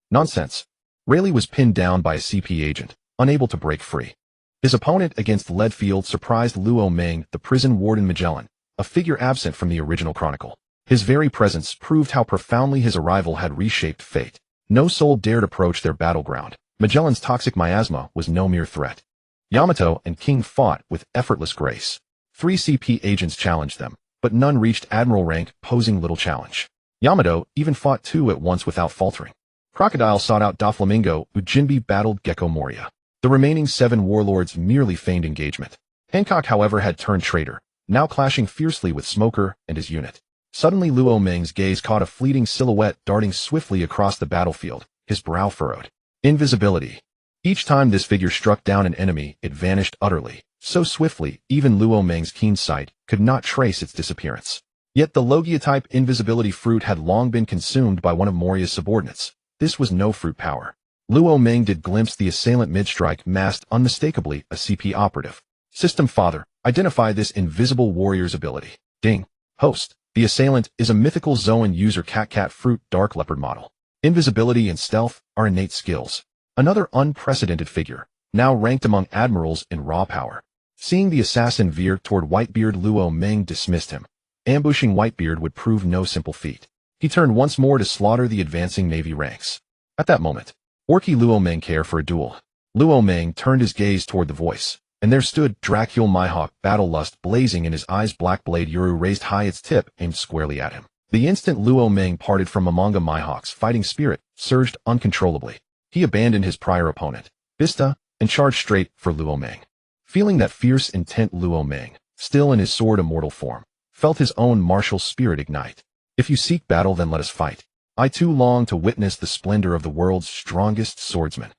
Speaker 1: Nonsense. Rayleigh was pinned down by a CP agent, unable to break free. His opponent against Leadfield surprised Luo Ming, the prison warden Magellan, a figure absent from the original chronicle. His very presence proved how profoundly his arrival had reshaped fate. No soul dared approach their battleground. Magellan's toxic miasma was no mere threat. Yamato and King fought with effortless grace. 3 CP agents challenged them, but none reached admiral rank, posing little challenge. Yamato even fought 2 at once without faltering. Crocodile sought out Doflamingo. Ujinbi battled Gecko Moria. The remaining 7 warlords merely feigned engagement. Hancock, however, had turned traitor, now clashing fiercely with Smoker and his unit. Suddenly Luo Ming's gaze caught a fleeting silhouette darting swiftly across the battlefield, his brow furrowed. Invisibility. Each time this figure struck down an enemy, it vanished utterly, so swiftly even Luo Ming's keen sight could not trace its disappearance. Yet the Logia-type invisibility fruit had long been consumed by one of Moria's subordinates. This was no fruit power. Luo Ming did glimpse the assailant mid-strike, masked unmistakably a CP operative. System Father, identify this invisible warrior's ability. Ding. Host. The assailant is a mythical Zoan user cat fruit dark leopard model. Invisibility and stealth are innate skills. Another unprecedented figure, now ranked among admirals in raw power. Seeing the assassin veer toward Whitebeard, Luo Ming dismissed him. Ambushing Whitebeard would prove no simple feat. He turned once more to slaughter the advancing Navy ranks. At that moment, Orky Luo Ming care for a duel. Luo Ming turned his gaze toward the voice, and there stood Dracule Mihawk, battle lust blazing in his eyes. Black blade Yuru raised high, its tip aimed squarely at him. The instant Luo Ming parted from among Mihawk's fighting spirit surged uncontrollably. He abandoned his prior opponent, Vista, and charged straight for Luo Ming. Feeling that fierce intent, Luo Ming, still in his sword immortal form, felt his own martial spirit ignite. If you seek battle, then let us fight. I too long to witness the splendor of the world's strongest swordsman.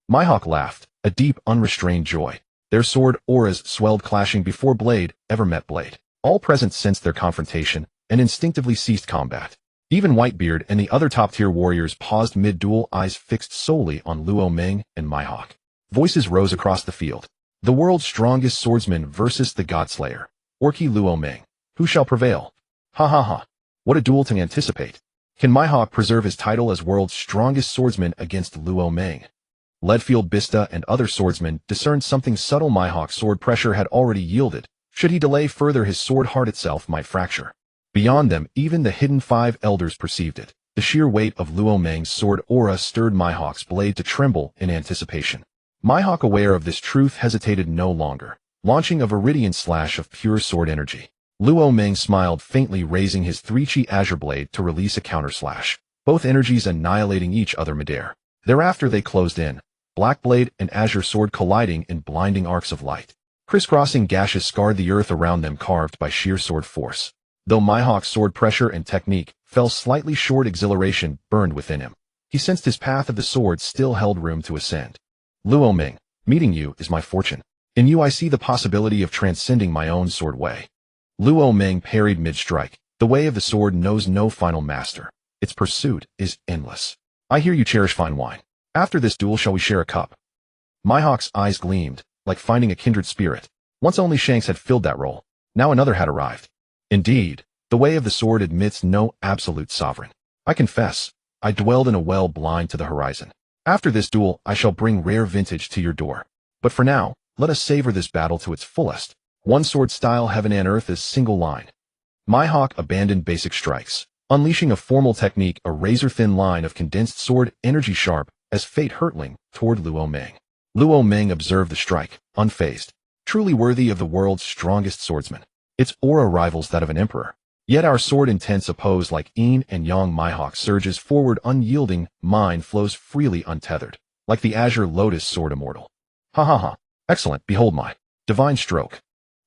Speaker 1: Mihawk laughed, a deep, unrestrained joy. Their sword auras swelled, clashing before blade ever met blade. All present sensed their confrontation and instinctively ceased combat. Even Whitebeard and the other top-tier warriors paused mid-duel, eyes fixed solely on Luo Ming and Mihawk. Voices rose across the field. The world's strongest swordsman versus the Godslayer. Orky Luo Ming. Who shall prevail? Ha ha ha. What a duel to anticipate. Can Mihawk preserve his title as world's strongest swordsman against Luo Meng? Leadfield Bista and other swordsmen discerned something subtle. Mihawk's sword pressure had already yielded. Should he delay further, his sword heart itself might fracture. Beyond them, even the hidden five elders perceived it. The sheer weight of Luo Meng's sword aura stirred Mihawk's blade to tremble in anticipation. Mihawk, aware of this truth, hesitated no longer, launching a viridian slash of pure sword energy. Luo Meng smiled faintly, raising his 3-chi azure blade to release a counter slash, both energies annihilating each other midair. Thereafter they closed in, black blade and azure sword colliding in blinding arcs of light. Crisscrossing gashes scarred the earth around them, carved by sheer sword force. Though Mihawk's sword pressure and technique fell slightly short, exhilaration burned within him. He sensed his path of the sword still held room to ascend. Luo Meng, meeting you is my fortune. In you I see the possibility of transcending my own sword way. Luo Meng parried mid-strike. The way of the sword knows no final master. Its pursuit is endless. I hear you cherish fine wine. After this duel, shall we share a cup? Mihawk's eyes gleamed, like finding a kindred spirit. Once only Shanks had filled that role. Now another had arrived. Indeed, the way of the sword admits no absolute sovereign. I confess, I dwelled in a well blind to the horizon. After this duel, I shall bring rare vintage to your door. But for now, let us savor this battle to its fullest. One sword style, heaven and earth is single line. Mihawk abandoned basic strikes, unleashing a formal technique, a razor-thin line of condensed sword energy sharp as fate hurtling toward Luo Meng. Luo Meng observed the strike, unfazed, truly worthy of the world's strongest swordsman. Its aura rivals that of an emperor. Yet our sword intents oppose like yin and yang. Mihawk surges forward unyielding, mine flows freely untethered, like the azure lotus sword immortal. Ha ha ha, excellent, behold my divine stroke.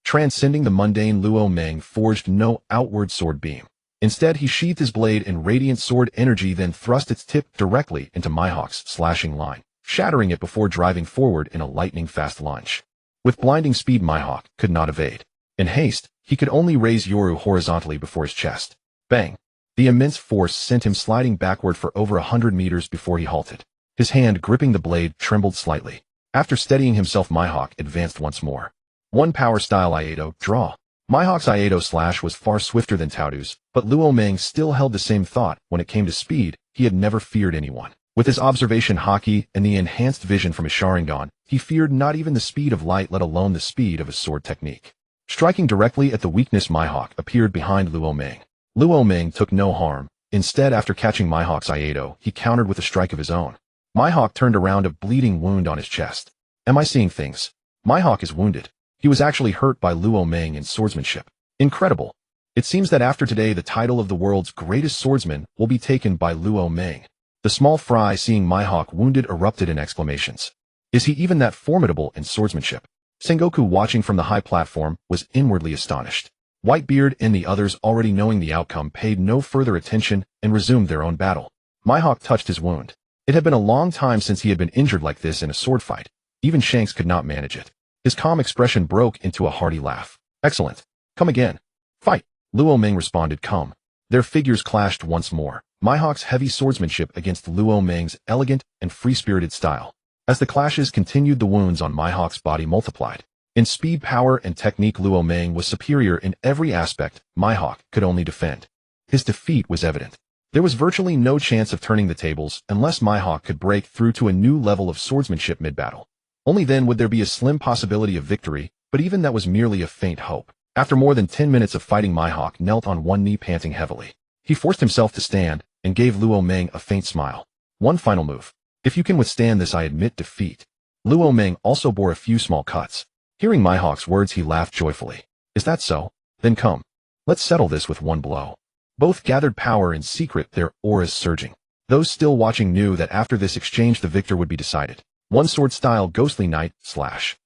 Speaker 1: Transcending the mundane, Luo Meng forged no outward sword beam. Instead, he sheathed his blade in radiant sword energy, then thrust its tip directly into Mihawk's slashing line, shattering it before driving forward in a lightning-fast lunge. With blinding speed, Mihawk could not evade. In haste, he could only raise Yoru horizontally before his chest. Bang! The immense force sent him sliding backward for over 100 meters before he halted. His hand gripping the blade trembled slightly. After steadying himself, Mihawk advanced once more. One power style Iato, draw. Mihawk's Iato slash was far swifter than Taodu's, but Luo Meng still held the same thought. When it came to speed, he had never feared anyone. With his observation haki and the enhanced vision from his Sharingan, he feared not even the speed of light, let alone the speed of his sword technique. Striking directly at the weakness, Mihawk appeared behind Luo Meng. Luo Meng took no harm. Instead, after catching Mihawk's Iato, he countered with a strike of his own. Mihawk turned around, a bleeding wound on his chest. Am I seeing things? Mihawk is wounded. He was actually hurt by Luo Meng in swordsmanship. Incredible. It seems that after today, the title of the world's greatest swordsman will be taken by Luo Meng. The small fry, seeing Mihawk wounded, erupted in exclamations. Is he even that formidable in swordsmanship? Sengoku, watching from the high platform, was inwardly astonished. Whitebeard and the others, already knowing the outcome, paid no further attention and resumed their own battle. Mihawk touched his wound. It had been a long time since he had been injured like this in a sword fight. Even Shanks could not manage it. His calm expression broke into a hearty laugh. Excellent. Come again. Fight. Luo Meng responded, come. Their figures clashed once more. Mihawk's heavy swordsmanship against Luo Meng's elegant and free-spirited style. As the clashes continued, the wounds on Mihawk's body multiplied. In speed, power, and technique, Luo Meng was superior in every aspect. Mihawk could only defend. His defeat was evident. There was virtually no chance of turning the tables unless Mihawk could break through to a new level of swordsmanship mid-battle. Only then would there be a slim possibility of victory, but even that was merely a faint hope. After more than 10 minutes of fighting, Mihawk knelt on one knee, panting heavily. He forced himself to stand and gave Luo Meng a faint smile. One final move. If you can withstand this, I admit defeat. Luo Meng also bore a few small cuts. Hearing Mihawk's words, he laughed joyfully. Is that so? Then come. Let's settle this with one blow. Both gathered power in secret, their auras surging. Those still watching knew that after this exchange the victor would be decided. One sword style, ghostly knight, slash.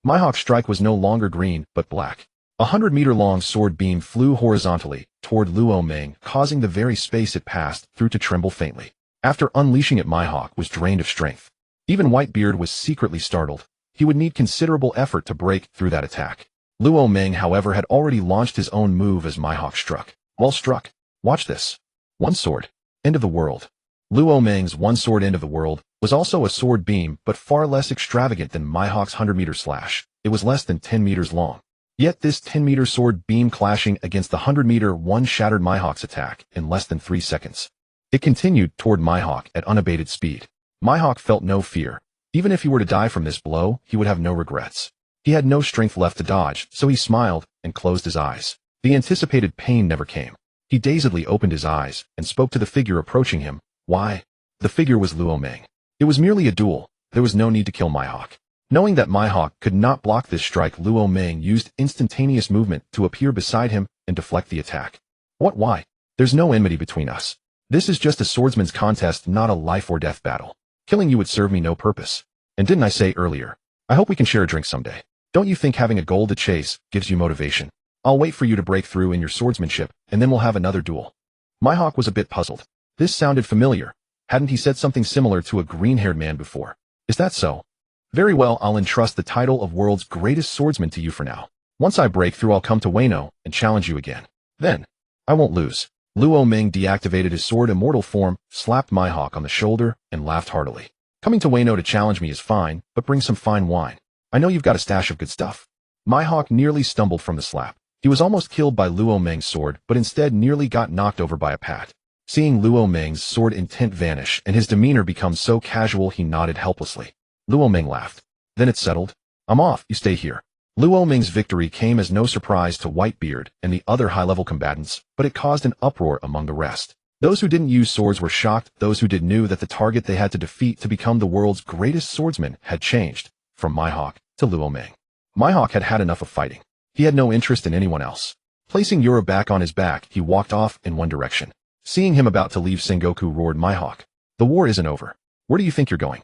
Speaker 1: Mihawk's strike was no longer green, but black. 100-meter-long sword beam flew horizontally toward Luo Meng, causing the very space it passed through to tremble faintly. After unleashing it, Mihawk was drained of strength. Even Whitebeard was secretly startled. He would need considerable effort to break through that attack. Luo Meng, however, had already launched his own move as Mihawk struck. Well struck. Watch this. One sword. End of the world. Luo Meng's one sword, end of the world, was also a sword beam, but far less extravagant than Mihawk's 100-meter slash. It was less than 10 meters long. Yet this 10-meter sword beam clashing against the 100-meter one shattered Mihawk's attack in less than 3 seconds. It continued toward Mihawk at unabated speed. Mihawk felt no fear. Even if he were to die from this blow, he would have no regrets. He had no strength left to dodge, so he smiled and closed his eyes. The anticipated pain never came. He dazedly opened his eyes and spoke to the figure approaching him. Why? The figure was Luo Ming. It was merely a duel. There was no need to kill Mihawk. Knowing that Mihawk could not block this strike, Luo Ming used instantaneous movement to appear beside him and deflect the attack. What? Why? There's no enmity between us. This is just a swordsman's contest, not a life or death battle. Killing you would serve me no purpose. And didn't I say earlier? I hope we can share a drink someday. Don't you think having a goal to chase gives you motivation? I'll wait for you to break through in your swordsmanship, and then we'll have another duel. Mihawk was a bit puzzled. This sounded familiar. Hadn't he said something similar to a green-haired man before? Is that so? Very well, I'll entrust the title of world's greatest swordsman to you for now. Once I break through, I'll come to Wano and challenge you again. Then, I won't lose. Luo Ming deactivated his sword immortal form, slapped Mihawk on the shoulder, and laughed heartily. Coming to Wano to challenge me is fine, but bring some fine wine. I know you've got a stash of good stuff. Mihawk nearly stumbled from the slap. He was almost killed by Luo Ming's sword, but instead nearly got knocked over by a pat. Seeing Luo Ming's sword intent vanish and his demeanor become so casual, he nodded helplessly. Luo Ming laughed. Then it's settled. I'm off, you stay here. Luo Ming's victory came as no surprise to Whitebeard and the other high-level combatants, but it caused an uproar among the rest. Those who didn't use swords were shocked. Those who did knew that the target they had to defeat to become the world's greatest swordsman had changed, from Mihawk to Luo Ming. Mihawk had had enough of fighting. He had no interest in anyone else. Placing Yura back on his back, he walked off in one direction. Seeing him about to leave, Sengoku roared, Mihawk, the war isn't over. Where do you think you're going?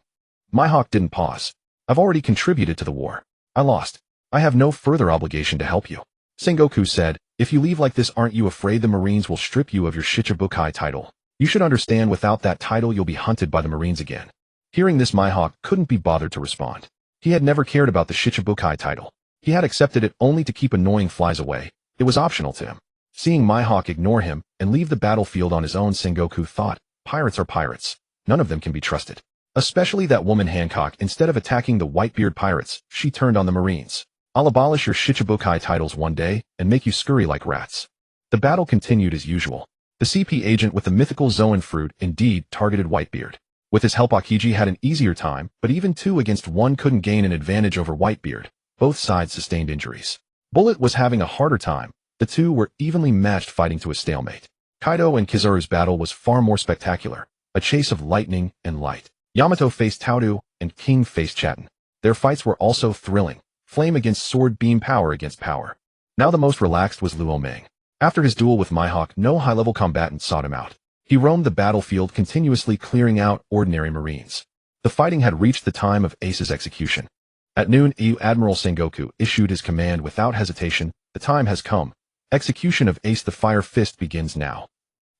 Speaker 1: Mihawk didn't pause. I've already contributed to the war. I lost. I have no further obligation to help you. Sengoku said, if you leave like this, aren't you afraid the Marines will strip you of your Shichibukai title? You should understand, without that title you'll be hunted by the Marines again. Hearing this, Mihawk couldn't be bothered to respond. He had never cared about the Shichibukai title. He had accepted it only to keep annoying flies away. It was optional to him. Seeing Mihawk ignore him and leave the battlefield on his own, Sengoku thought, pirates are pirates. None of them can be trusted. Especially that woman Hancock. Instead of attacking the Whitebeard pirates, she turned on the Marines. I'll abolish your Shichibukai titles one day and make you scurry like rats. The battle continued as usual. The CP agent with the mythical Zoan fruit indeed targeted Whitebeard. With his help, Akiji had an easier time, but even 2 against 1 couldn't gain an advantage over Whitebeard. Both sides sustained injuries. Bullet was having a harder time. The two were evenly matched, fighting to a stalemate. Kaido and Kizaru's battle was far more spectacular, a chase of lightning and light. Yamato faced Taudu, and King faced Chatten. Their fights were also thrilling. Flame against sword, beam power against power. Now the most relaxed was Luo Ming. After his duel with Mihawk, no high-level combatant sought him out. He roamed the battlefield, continuously clearing out ordinary Marines. The fighting had reached the time of Ace's execution. At noon, Admiral Sengoku issued his command without hesitation. The time has come. Execution of Ace the Fire Fist begins now.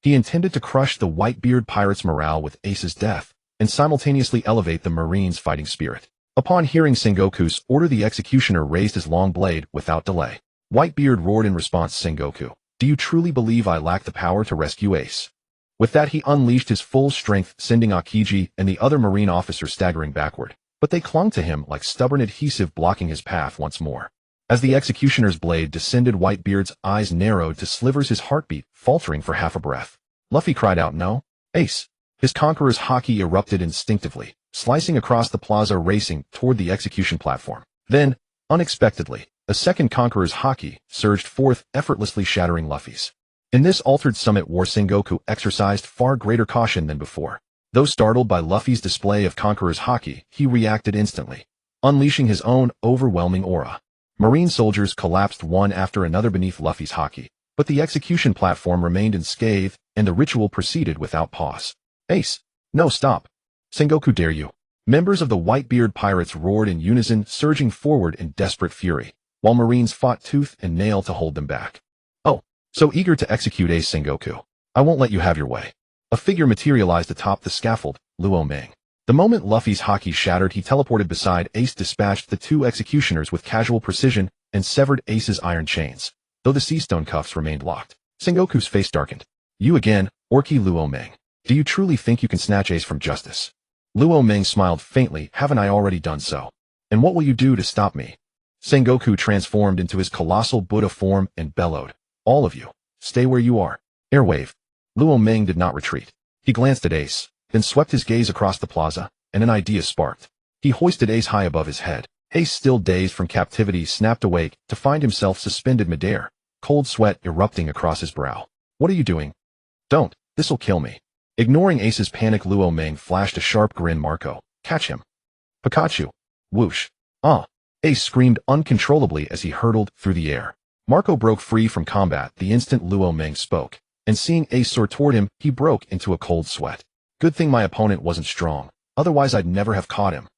Speaker 1: He intended to crush the Whitebeard pirates' morale with Ace's death, and simultaneously elevate the Marines' fighting spirit. Upon hearing Sengoku's order, the executioner raised his long blade without delay. Whitebeard roared in response, Sengoku, do you truly believe I lack the power to rescue Ace? With that, he unleashed his full strength, sending Akiji and the other Marine officers staggering backward. But they clung to him like stubborn adhesive, blocking his path once more. As the executioner's blade descended, Whitebeard's eyes narrowed to slivers, his heartbeat faltering for half a breath. Luffy cried out, no, Ace. His conqueror's haki erupted instinctively, slicing across the plaza, racing toward the execution platform. Then, unexpectedly, a second conqueror's haki surged forth, effortlessly shattering Luffy's. In this altered summit war, Sengoku exercised far greater caution than before. Though startled by Luffy's display of conqueror's haki, he reacted instantly, unleashing his own overwhelming aura. Marine soldiers collapsed one after another beneath Luffy's haki, but the execution platform remained unscathed, and the ritual proceeded without pause. Ace! No, stop! Sengoku, dare you! Members of the Whitebeard pirates roared in unison, surging forward in desperate fury, while Marines fought tooth and nail to hold them back. Oh, so eager to execute Ace, Sengoku. I won't let you have your way. A figure materialized atop the scaffold, Luo Ming. The moment Luffy's haki shattered, he teleported beside Ace, dispatched the 2 executioners with casual precision, and severed Ace's iron chains, though the sea stone cuffs remained locked. Sengoku's face darkened. You again, Orky Luo Ming. Do you truly think you can snatch Ace from justice? Luo Ming smiled faintly. Haven't I already done so? And what will you do to stop me? Sengoku transformed into his colossal Buddha form and bellowed. All of you, stay where you are. Airwave. Luo Ming did not retreat. He glanced at Ace, then swept his gaze across the plaza, and an idea sparked. He hoisted Ace high above his head. Ace, still dazed from captivity, snapped awake to find himself suspended midair, cold sweat erupting across his brow. What are you doing? Don't. This'll kill me. Ignoring Ace's panic, Luo Meng flashed a sharp grin. Marco, catch him. Pikachu. Whoosh. Ah. Ace screamed uncontrollably as he hurtled through the air. Marco broke free from combat the instant Luo Meng spoke, and seeing Ace soar toward him, he broke into a cold sweat. Good thing my opponent wasn't strong, otherwise I'd never have caught him.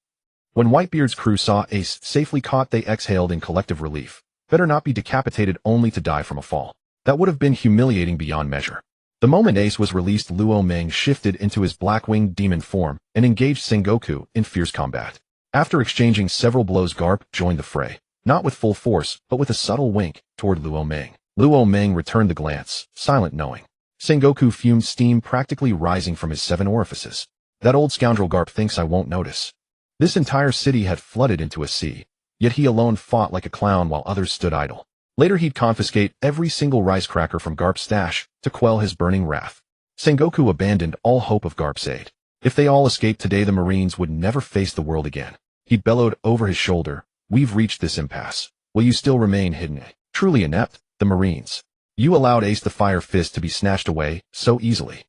Speaker 1: When Whitebeard's crew saw Ace safely caught, they exhaled in collective relief. Better not be decapitated only to die from a fall. That would have been humiliating beyond measure. The moment Ace was released, Luo Meng shifted into his black-winged demon form and engaged Sengoku in fierce combat. After exchanging several blows, Garp joined the fray, not with full force, but with a subtle wink toward Luo Meng. Luo Meng returned the glance, silent knowing. Sengoku fumed, steam practically rising from his 7 orifices. That old scoundrel Garp thinks I won't notice. This entire city had flooded into a sea, yet he alone fought like a clown while others stood idle. Later he'd confiscate every single rice cracker from Garp's stash to quell his burning wrath. Sengoku abandoned all hope of Garp's aid. If they all escaped today, the Marines would never face the world again. He bellowed over his shoulder, "We've reached this impasse. Will you still remain hidden? Truly inept, the Marines. You allowed Ace the Fire Fist to be snatched away so easily."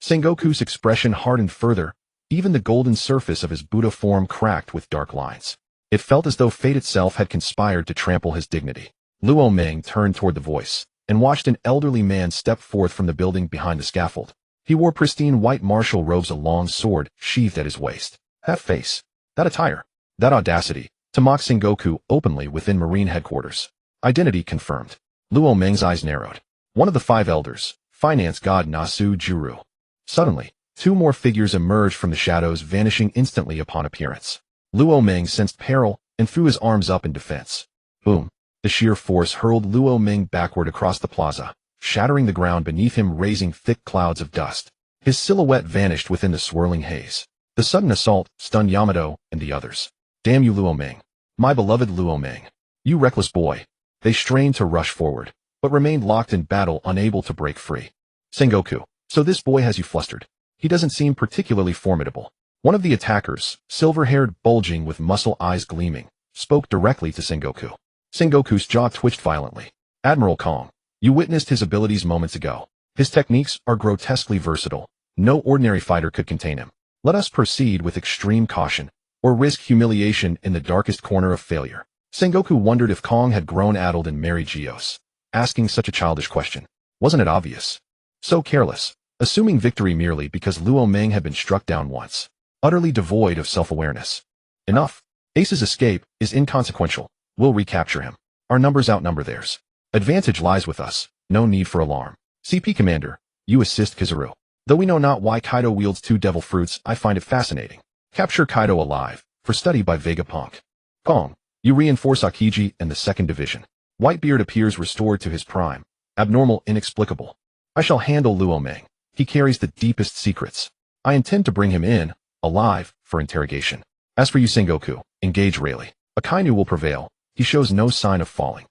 Speaker 1: Sengoku's expression hardened further. Even the golden surface of his Buddha form cracked with dark lines. It felt as though fate itself had conspired to trample his dignity. Luo Meng turned toward the voice, and watched an elderly man step forth from the building behind the scaffold. He wore pristine white martial robes, a long sword sheathed at his waist. That face, that attire, that audacity, to mock Sengoku openly within Marine headquarters. Identity confirmed. Luo Meng's eyes narrowed. One of the 5 elders, finance god Nasu Juru. Suddenly, 2 more figures emerged from the shadows, vanishing instantly upon appearance. Luo Meng sensed peril and threw his arms up in defense. Boom. The sheer force hurled Luo Meng backward across the plaza, shattering the ground beneath him, raising thick clouds of dust. His silhouette vanished within the swirling haze. The sudden assault stunned Yamato and the others. Damn you, Luo Meng. My beloved Luo Meng. You reckless boy. They strained to rush forward, but remained locked in battle, unable to break free. Sengoku. So this boy has you flustered. He doesn't seem particularly formidable. One of the attackers, silver-haired, bulging with muscle eyes gleaming, spoke directly to Sengoku. Sengoku's jaw twitched violently. Admiral Kong. You witnessed his abilities moments ago. His techniques are grotesquely versatile. No ordinary fighter could contain him. Let us proceed with extreme caution, or risk humiliation in the darkest corner of failure. Sengoku wondered if Kong had grown addled and married Geos. Asking such a childish question. Wasn't it obvious? So careless. Assuming victory merely because Luo Meng had been struck down once. Utterly devoid of self-awareness. Enough. Ace's escape is inconsequential. We'll recapture him. Our numbers outnumber theirs. Advantage lies with us. No need for alarm. CP Commander, you assist Kizaru. Though we know not why Kaido wields 2 devil fruits, I find it fascinating. Capture Kaido alive, for study by Vegapunk. Kong, you reinforce Akiji and the 2nd Division. Whitebeard appears restored to his prime. Abnormal, inexplicable. I shall handle Luo Meng. He carries the deepest secrets. I intend to bring him in, alive, for interrogation. As for you, Sengoku, engage Rayleigh. Akainu will prevail. He shows no sign of falling.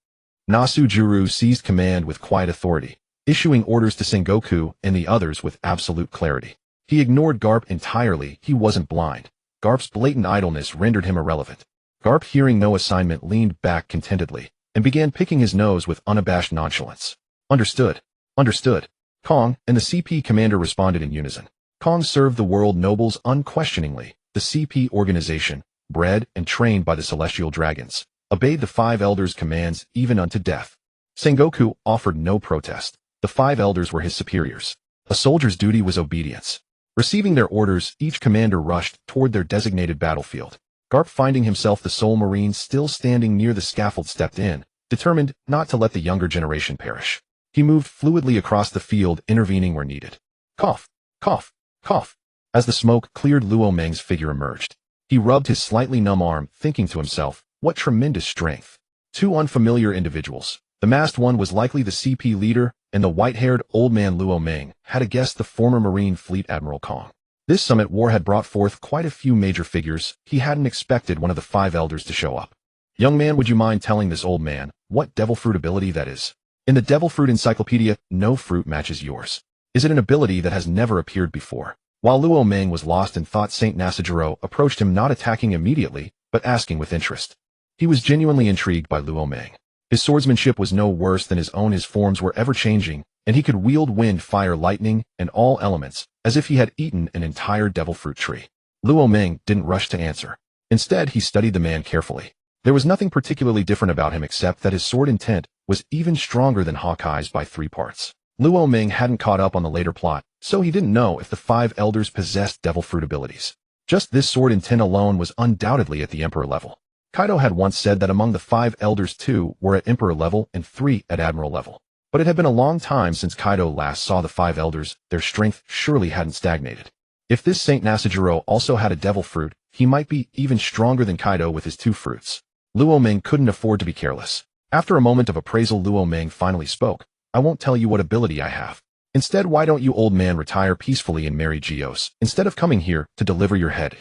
Speaker 1: Nasu Juru seized command with quiet authority, issuing orders to Sengoku and the others with absolute clarity. He ignored Garp entirely. He wasn't blind. Garp's blatant idleness rendered him irrelevant. Garp, hearing no assignment, leaned back contentedly and began picking his nose with unabashed nonchalance. Understood. Understood. Kong and the CP Commander responded in unison. Kong served the world nobles unquestioningly. The CP organization, bred and trained by the celestial dragons, obeyed the 5 elders' commands even unto death. Sengoku offered no protest. The 5 elders were his superiors. A soldier's duty was obedience. Receiving their orders, each commander rushed toward their designated battlefield. Garp, finding himself the sole Marine still standing near the scaffold, stepped in, determined not to let the younger generation perish. He moved fluidly across the field, intervening where needed. Cough, cough, cough. As the smoke cleared, Luo Meng's figure emerged. He rubbed his slightly numb arm, thinking to himself, what tremendous strength. 2 unfamiliar individuals. The masked one was likely the CP leader, and the white-haired old man Luo Meng had guessed the former Marine Fleet Admiral Kong. This summit war had brought forth quite a few major figures. He hadn't expected one of the 5 elders to show up. Young man, would you mind telling this old man what devil fruit ability that is? In the devil fruit encyclopedia, no fruit matches yours. Is it an ability that has never appeared before? While Luo Meng was lost in thought, Saint Nasajiro approached him, not attacking immediately, but asking with interest. He was genuinely intrigued by Luo Meng. His swordsmanship was no worse than his own. His forms were ever-changing, and he could wield wind, fire, lightning, and all elements, as if he had eaten an entire devil fruit tree. Luo Meng didn't rush to answer. Instead, he studied the man carefully. There was nothing particularly different about him except that his sword intent was even stronger than Hawkeye's by 3 parts. Luo Meng hadn't caught up on the later plot, so he didn't know if the 5 elders possessed devil fruit abilities. Just this sword intent alone was undoubtedly at the Emperor level. Kaido had once said that among the 5 elders 2 were at Emperor level and 3 at Admiral level. But it had been a long time since Kaido last saw the 5 elders. Their strength surely hadn't stagnated. If this Saint Nasajiro also had a devil fruit, he might be even stronger than Kaido with his 2 fruits. Luo Meng couldn't afford to be careless. After a moment of appraisal, Luo Meng finally spoke. I won't tell you what ability I have. Instead, why don't you, old man, retire peacefully and marry Geos, instead of coming here to deliver your head?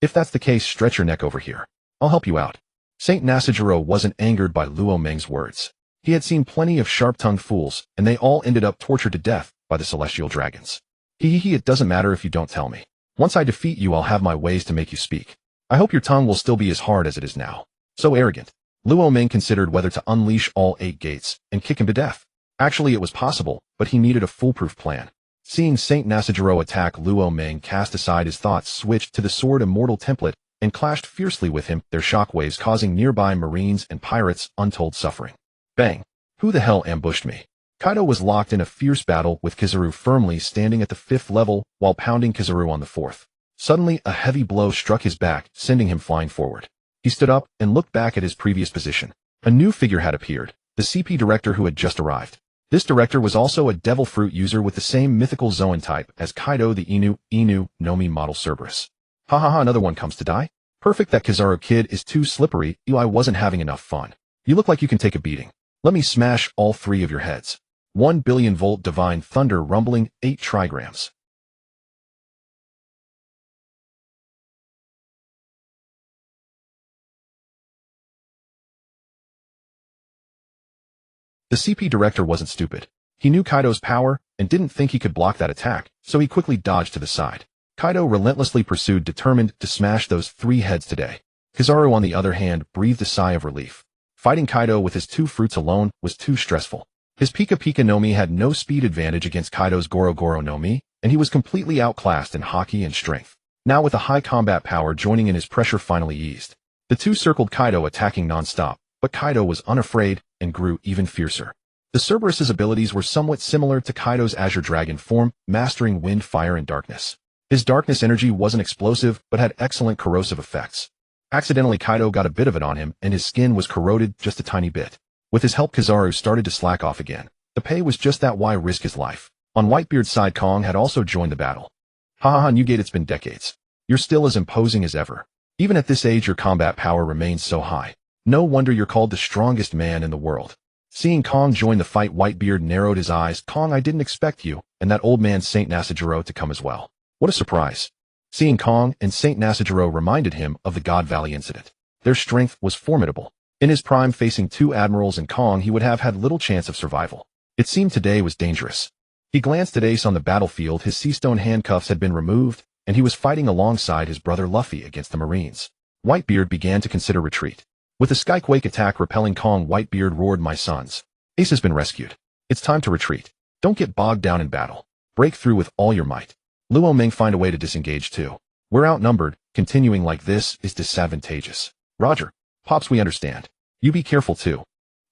Speaker 1: If that's the case, stretch your neck over here. I'll help you out. Saint Nasajiro wasn't angered by Luo Meng's words. He had seen plenty of sharp-tongued fools, and they all ended up tortured to death by the celestial dragons. It doesn't matter if you don't tell me. Once I defeat you, I'll have my ways to make you speak. I hope your tongue will still be as hard as it is now. So arrogant. Luo Meng considered whether to unleash all 8 gates and kick him to death. Actually, it was possible, but he needed a foolproof plan. Seeing Saint Nasajiro attack, Luo Meng cast aside his thoughts, switched to the sword immortal template, and clashed fiercely with him, their shockwaves causing nearby marines and pirates untold suffering. Bang! Who the hell ambushed me? Kaido was locked in a fierce battle with Kizaru firmly standing at the 5th level while pounding Kizaru on the 4th. Suddenly, a heavy blow struck his back, sending him flying forward. He stood up and looked back at his previous position. A new figure had appeared, the CP director who had just arrived. This director was also a devil fruit user with the same mythical Zoan type as Kaido, the Inu Nomi model Cerberus. Hahaha, another one comes to die? Perfect, that Kizaru kid is too slippery. I wasn't having enough fun. You look like you can take a beating. Let me smash all 3 of your heads. 1 billion volt divine thunder rumbling, 8 trigrams. The CP director wasn't stupid. He knew Kaido's power and didn't think he could block that attack, so he quickly dodged to the side. Kaido relentlessly pursued, determined to smash those 3 heads today. Kizaru, on the other hand, breathed a sigh of relief. Fighting Kaido with his 2 fruits alone was too stressful. His Pika Pika no Mi had no speed advantage against Kaido's Goro Goro no Mi, and he was completely outclassed in haki and strength. Now with a high combat power joining in, his pressure finally eased. The 2 circled Kaido, attacking non-stop, but Kaido was unafraid and grew even fiercer. The Cerberus's abilities were somewhat similar to Kaido's Azure Dragon form, mastering wind, fire, and darkness. His darkness energy wasn't explosive, but had excellent corrosive effects. Accidentally, Kaido got a bit of it on him, and his skin was corroded just a tiny bit. With his help, Kizaru started to slack off again. The pay was just that. Why risk his life? On Whitebeard's side, Kong had also joined the battle. Hahaha, Newgate, it's been decades. You're still as imposing as ever. Even at this age, your combat power remains so high. No wonder you're called the strongest man in the world. Seeing Kong join the fight, Whitebeard narrowed his eyes. Kong, I didn't expect you, and that old man Saint Nasajiro to come as well. What a surprise. Seeing Kong and Saint Nasajiro reminded him of the God Valley incident. Their strength was formidable. In his prime, facing 2 admirals and Kong, he would have had little chance of survival. It seemed today was dangerous. He glanced at Ace on the battlefield. His seastone handcuffs had been removed, and he was fighting alongside his brother Luffy against the Marines. Whitebeard began to consider retreat. With a Skyquake attack repelling Kong, Whitebeard roared, my sons. Ace has been rescued. It's time to retreat. Don't get bogged down in battle. Break through with all your might. Luo Meng, find a way to disengage too. We're outnumbered. Continuing like this is disadvantageous. Roger. Pops, we understand. You be careful too.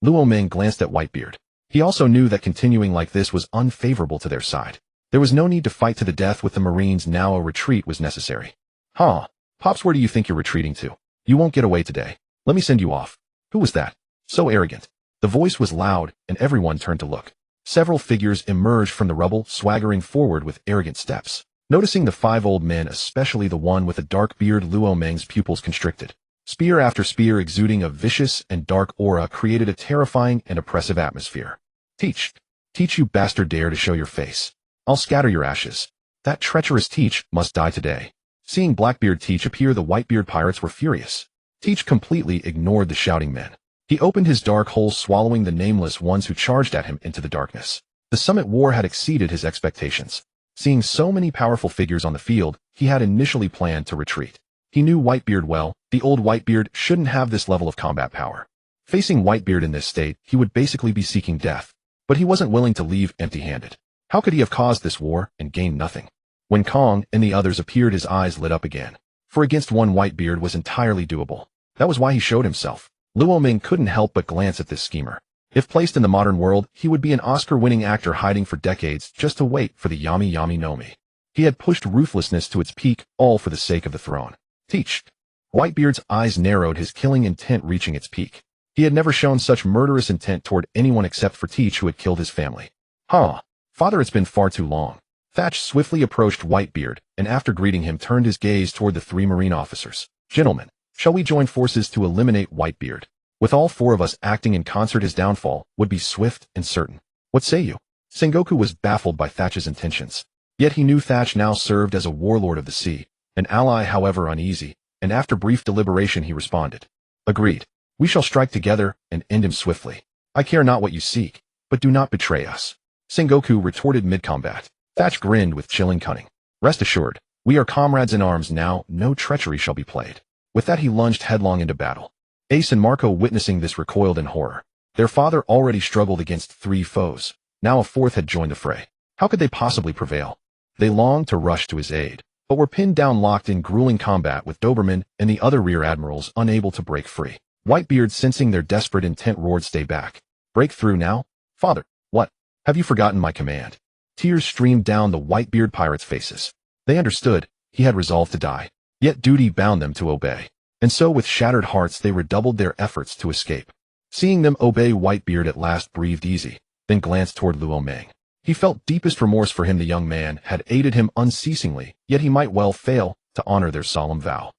Speaker 1: Luo Meng glanced at Whitebeard. He also knew that continuing like this was unfavorable to their side. There was no need to fight to the death with the Marines. Now a retreat was necessary. Huh. Pops, where do you think you're retreating to? You won't get away today. Let me send you off. Who was that? So arrogant. The voice was loud, and everyone turned to look. Several figures emerged from the rubble, swaggering forward with arrogant steps. Noticing the 5 old men, especially the one with a dark beard, Luo Meng's pupils constricted. Spear after spear exuding a vicious and dark aura created a terrifying and oppressive atmosphere. Teach, you bastard, dare to show your face. I'll scatter your ashes. That treacherous Teach must die today. Seeing Blackbeard Teach appear, the Whitebeard pirates were furious. Teach completely ignored the shouting men. He opened his dark hole, swallowing the nameless ones who charged at him into the darkness. The summit war had exceeded his expectations. Seeing so many powerful figures on the field, he had initially planned to retreat. He knew Whitebeard well. The old Whitebeard shouldn't have this level of combat power. Facing Whitebeard in this state, he would basically be seeking death. But he wasn't willing to leave empty-handed. How could he have caused this war and gained nothing? When Kong and the others appeared, his eyes lit up again. For against one Whitebeard was entirely doable. That was why he showed himself. Luo Ming couldn't help but glance at this schemer. If placed in the modern world, he would be an Oscar-winning actor hiding for decades just to wait for the Yami Yami no Mi. He had pushed ruthlessness to its peak, all for the sake of the throne. Teach. Whitebeard's eyes narrowed, his killing intent reaching its peak. He had never shown such murderous intent toward anyone except for Teach, who had killed his family. Father, it's been far too long. Thatch swiftly approached Whitebeard, and after greeting him turned his gaze toward the 3 Marine officers. Gentlemen, shall we join forces to eliminate Whitebeard? With all 4 of us acting in concert, his downfall would be swift and certain. What say you? Sengoku was baffled by Thatch's intentions. Yet he knew Thatch now served as a warlord of the sea, an ally however uneasy, and after brief deliberation he responded. Agreed. We shall strike together and end him swiftly. I care not what you seek, but do not betray us. Sengoku retorted mid-combat. Thatch grinned with chilling cunning. Rest assured, we are comrades in arms now, no treachery shall be played. With that he lunged headlong into battle. Ace and Marco, witnessing this, recoiled in horror. Their father already struggled against 3 foes. Now a 4th had joined the fray. How could they possibly prevail? They longed to rush to his aid, but were pinned down, locked in grueling combat with Doberman and the other rear admirals unable to break free. Whitebeard, sensing their desperate intent, roared, "Stay back. Break through now? Father, what? Have you forgotten my command?" Tears streamed down the Whitebeard pirates' faces. They understood. He had resolved to die. Yet duty bound them to obey. And so with shattered hearts they redoubled their efforts to escape. Seeing them obey, Whitebeard at last breathed easy, then glanced toward Luo Ming. He felt deepest remorse for him. The young man had aided him unceasingly, yet he might well fail to honor their solemn vow.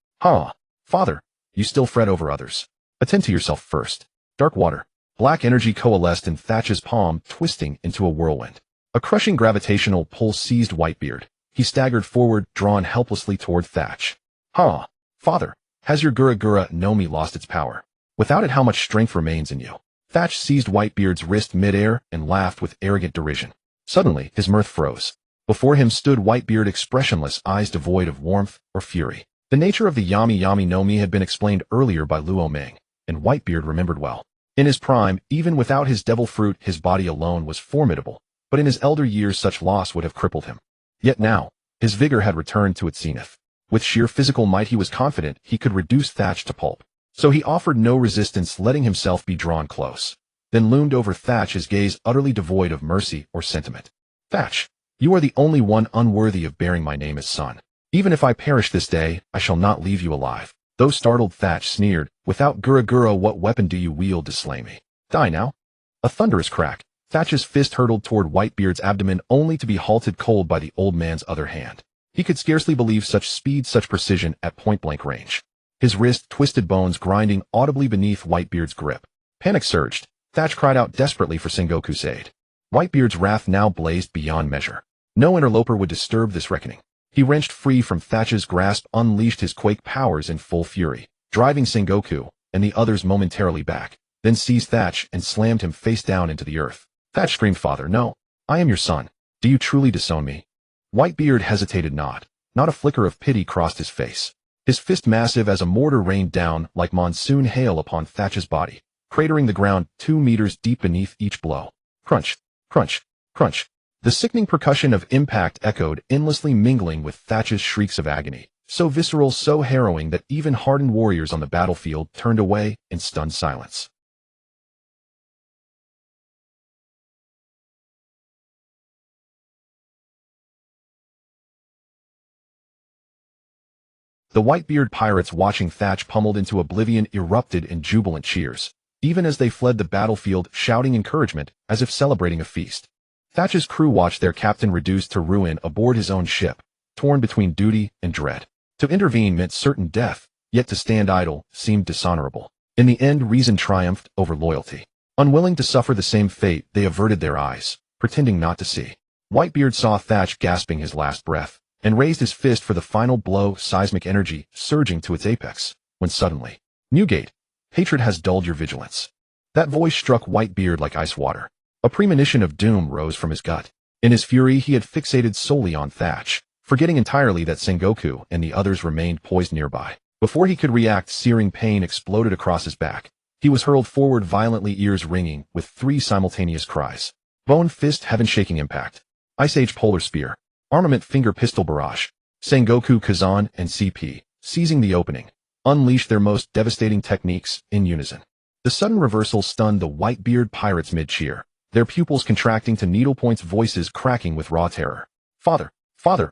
Speaker 1: Father, you still fret over others. Attend to yourself first. Dark water. Black energy coalesced in Thatch's palm, twisting into a whirlwind. A crushing gravitational pull seized Whitebeard. He staggered forward, drawn helplessly toward Thatch. Father, has your Gura Gura no Mi lost its power? Without it, how much strength remains in you? Thatch seized Whitebeard's wrist midair and laughed with arrogant derision. Suddenly, his mirth froze. Before him stood Whitebeard, expressionless, eyes devoid of warmth or fury. The nature of the Yami Yami no Mi had been explained earlier by Luo Ming, and Whitebeard remembered well. In his prime, even without his devil fruit, his body alone was formidable, but in his elder years such loss would have crippled him. Yet now, his vigor had returned to its zenith. With sheer physical might he was confident he could reduce Thatch to pulp. So he offered no resistance, letting himself be drawn close. Then loomed over Thatch, his gaze utterly devoid of mercy or sentiment. Thatch, you are the only one unworthy of bearing my name as son. Even if I perish this day, I shall not leave you alive. Though startled, Thatch sneered, "Without Gura Gura, what weapon do you wield to slay me? Die now." A thunderous crack. Thatch's fist hurtled toward Whitebeard's abdomen, only to be halted cold by the old man's other hand. He could scarcely believe such speed, such precision at point-blank range. His wrist twisted, bones grinding audibly beneath Whitebeard's grip. Panic surged. Thatch cried out desperately for Sengoku's aid. Whitebeard's wrath now blazed beyond measure. No interloper would disturb this reckoning. He wrenched free from Thatch's grasp, unleashed his quake powers in full fury, driving Sengoku and the others momentarily back, then seized Thatch and slammed him face down into the earth. Thatch screamed, "Father, no. I am your son. Do you truly disown me?" Whitebeard hesitated not. Not a flicker of pity crossed his face. His fist, massive as a mortar, rained down like monsoon hail upon Thatch's body, cratering the ground 2 meters deep beneath each blow. Crunch, crunch, crunch. The sickening percussion of impact echoed endlessly, mingling with Thatch's shrieks of agony, so visceral, so harrowing that even hardened warriors on the battlefield turned away in stunned silence. The Whitebeard pirates, watching Thatch pummeled into oblivion, erupted in jubilant cheers, even as they fled the battlefield, shouting encouragement as if celebrating a feast. Thatch's crew watched their captain reduced to ruin aboard his own ship, torn between duty and dread. To intervene meant certain death, yet to stand idle seemed dishonorable. In the end, reason triumphed over loyalty. Unwilling to suffer the same fate, they averted their eyes, pretending not to see. Whitebeard saw Thatch gasping his last breath, and raised his fist for the final blow, seismic energy surging to its apex, when suddenly, "Newgate, hatred has dulled your vigilance." That voice struck Whitebeard like ice water. A premonition of doom rose from his gut. In his fury, he had fixated solely on Thatch, forgetting entirely that Sengoku and the others remained poised nearby. Before he could react, searing pain exploded across his back. He was hurled forward violently, ears ringing, with 3 simultaneous cries. Bone fist, heaven-shaking impact. Ice Age polar spear. Armament finger pistol barrage. Sengoku, Kazan, and CP, seizing the opening, unleashed their most devastating techniques in unison. The sudden reversal stunned the Whitebeard pirates mid-cheer, their pupils contracting to needlepoints, voices cracking with raw terror. Father,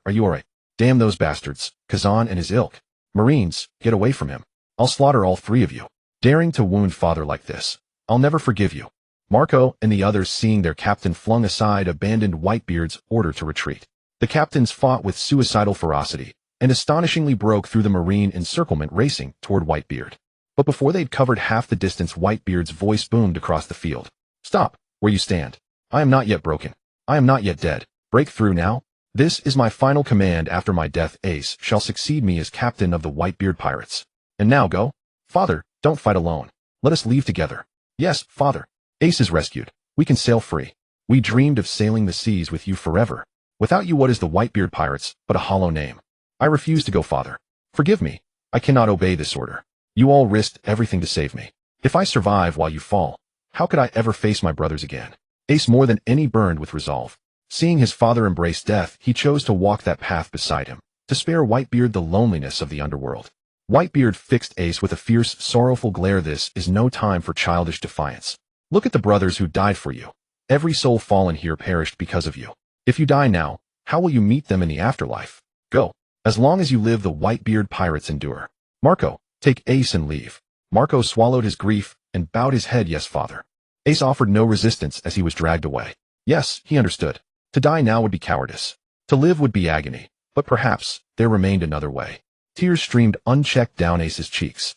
Speaker 1: are you alright? Damn those bastards, Kazan and his ilk. Marines, get away from him. I'll slaughter all 3 of you. Daring to wound father like this. I'll never forgive you. Marco and the others, seeing their captain flung aside, abandoned Whitebeard's order to retreat. The captains fought with suicidal ferocity, and astonishingly broke through the Marine encirclement, racing toward Whitebeard. But before they'd covered half the distance, Whitebeard's voice boomed across the field. Stop, where you stand. I am not yet broken. I am not yet dead. Break through now. This is my final command. After my death, Ace shall succeed me as captain of the Whitebeard pirates. And now go. Father, don't fight alone. Let us leave together. Yes, father. Ace is rescued. We can sail free. We dreamed of sailing the seas with you forever. Without you, what is the Whitebeard pirates but a hollow name? I refuse to go, father. Forgive me. I cannot obey this order. You all risked everything to save me. If I survive while you fall, how could I ever face my brothers again? Ace, more than any, burned with resolve. Seeing his father embrace death, he chose to walk that path beside him, to spare Whitebeard the loneliness of the underworld. Whitebeard fixed Ace with a fierce, sorrowful glare. This is no time for childish defiance. Look at the brothers who died for you. Every soul fallen here perished because of you. If you die now, how will you meet them in the afterlife? Go. As long as you live, the Whitebeard pirates endure. Marco, take Ace and leave. Marco swallowed his grief and bowed his head. Yes, father. Ace offered no resistance as he was dragged away. Yes, he understood. To die now would be cowardice. To live would be agony. But perhaps there remained another way. Tears streamed unchecked down Ace's cheeks.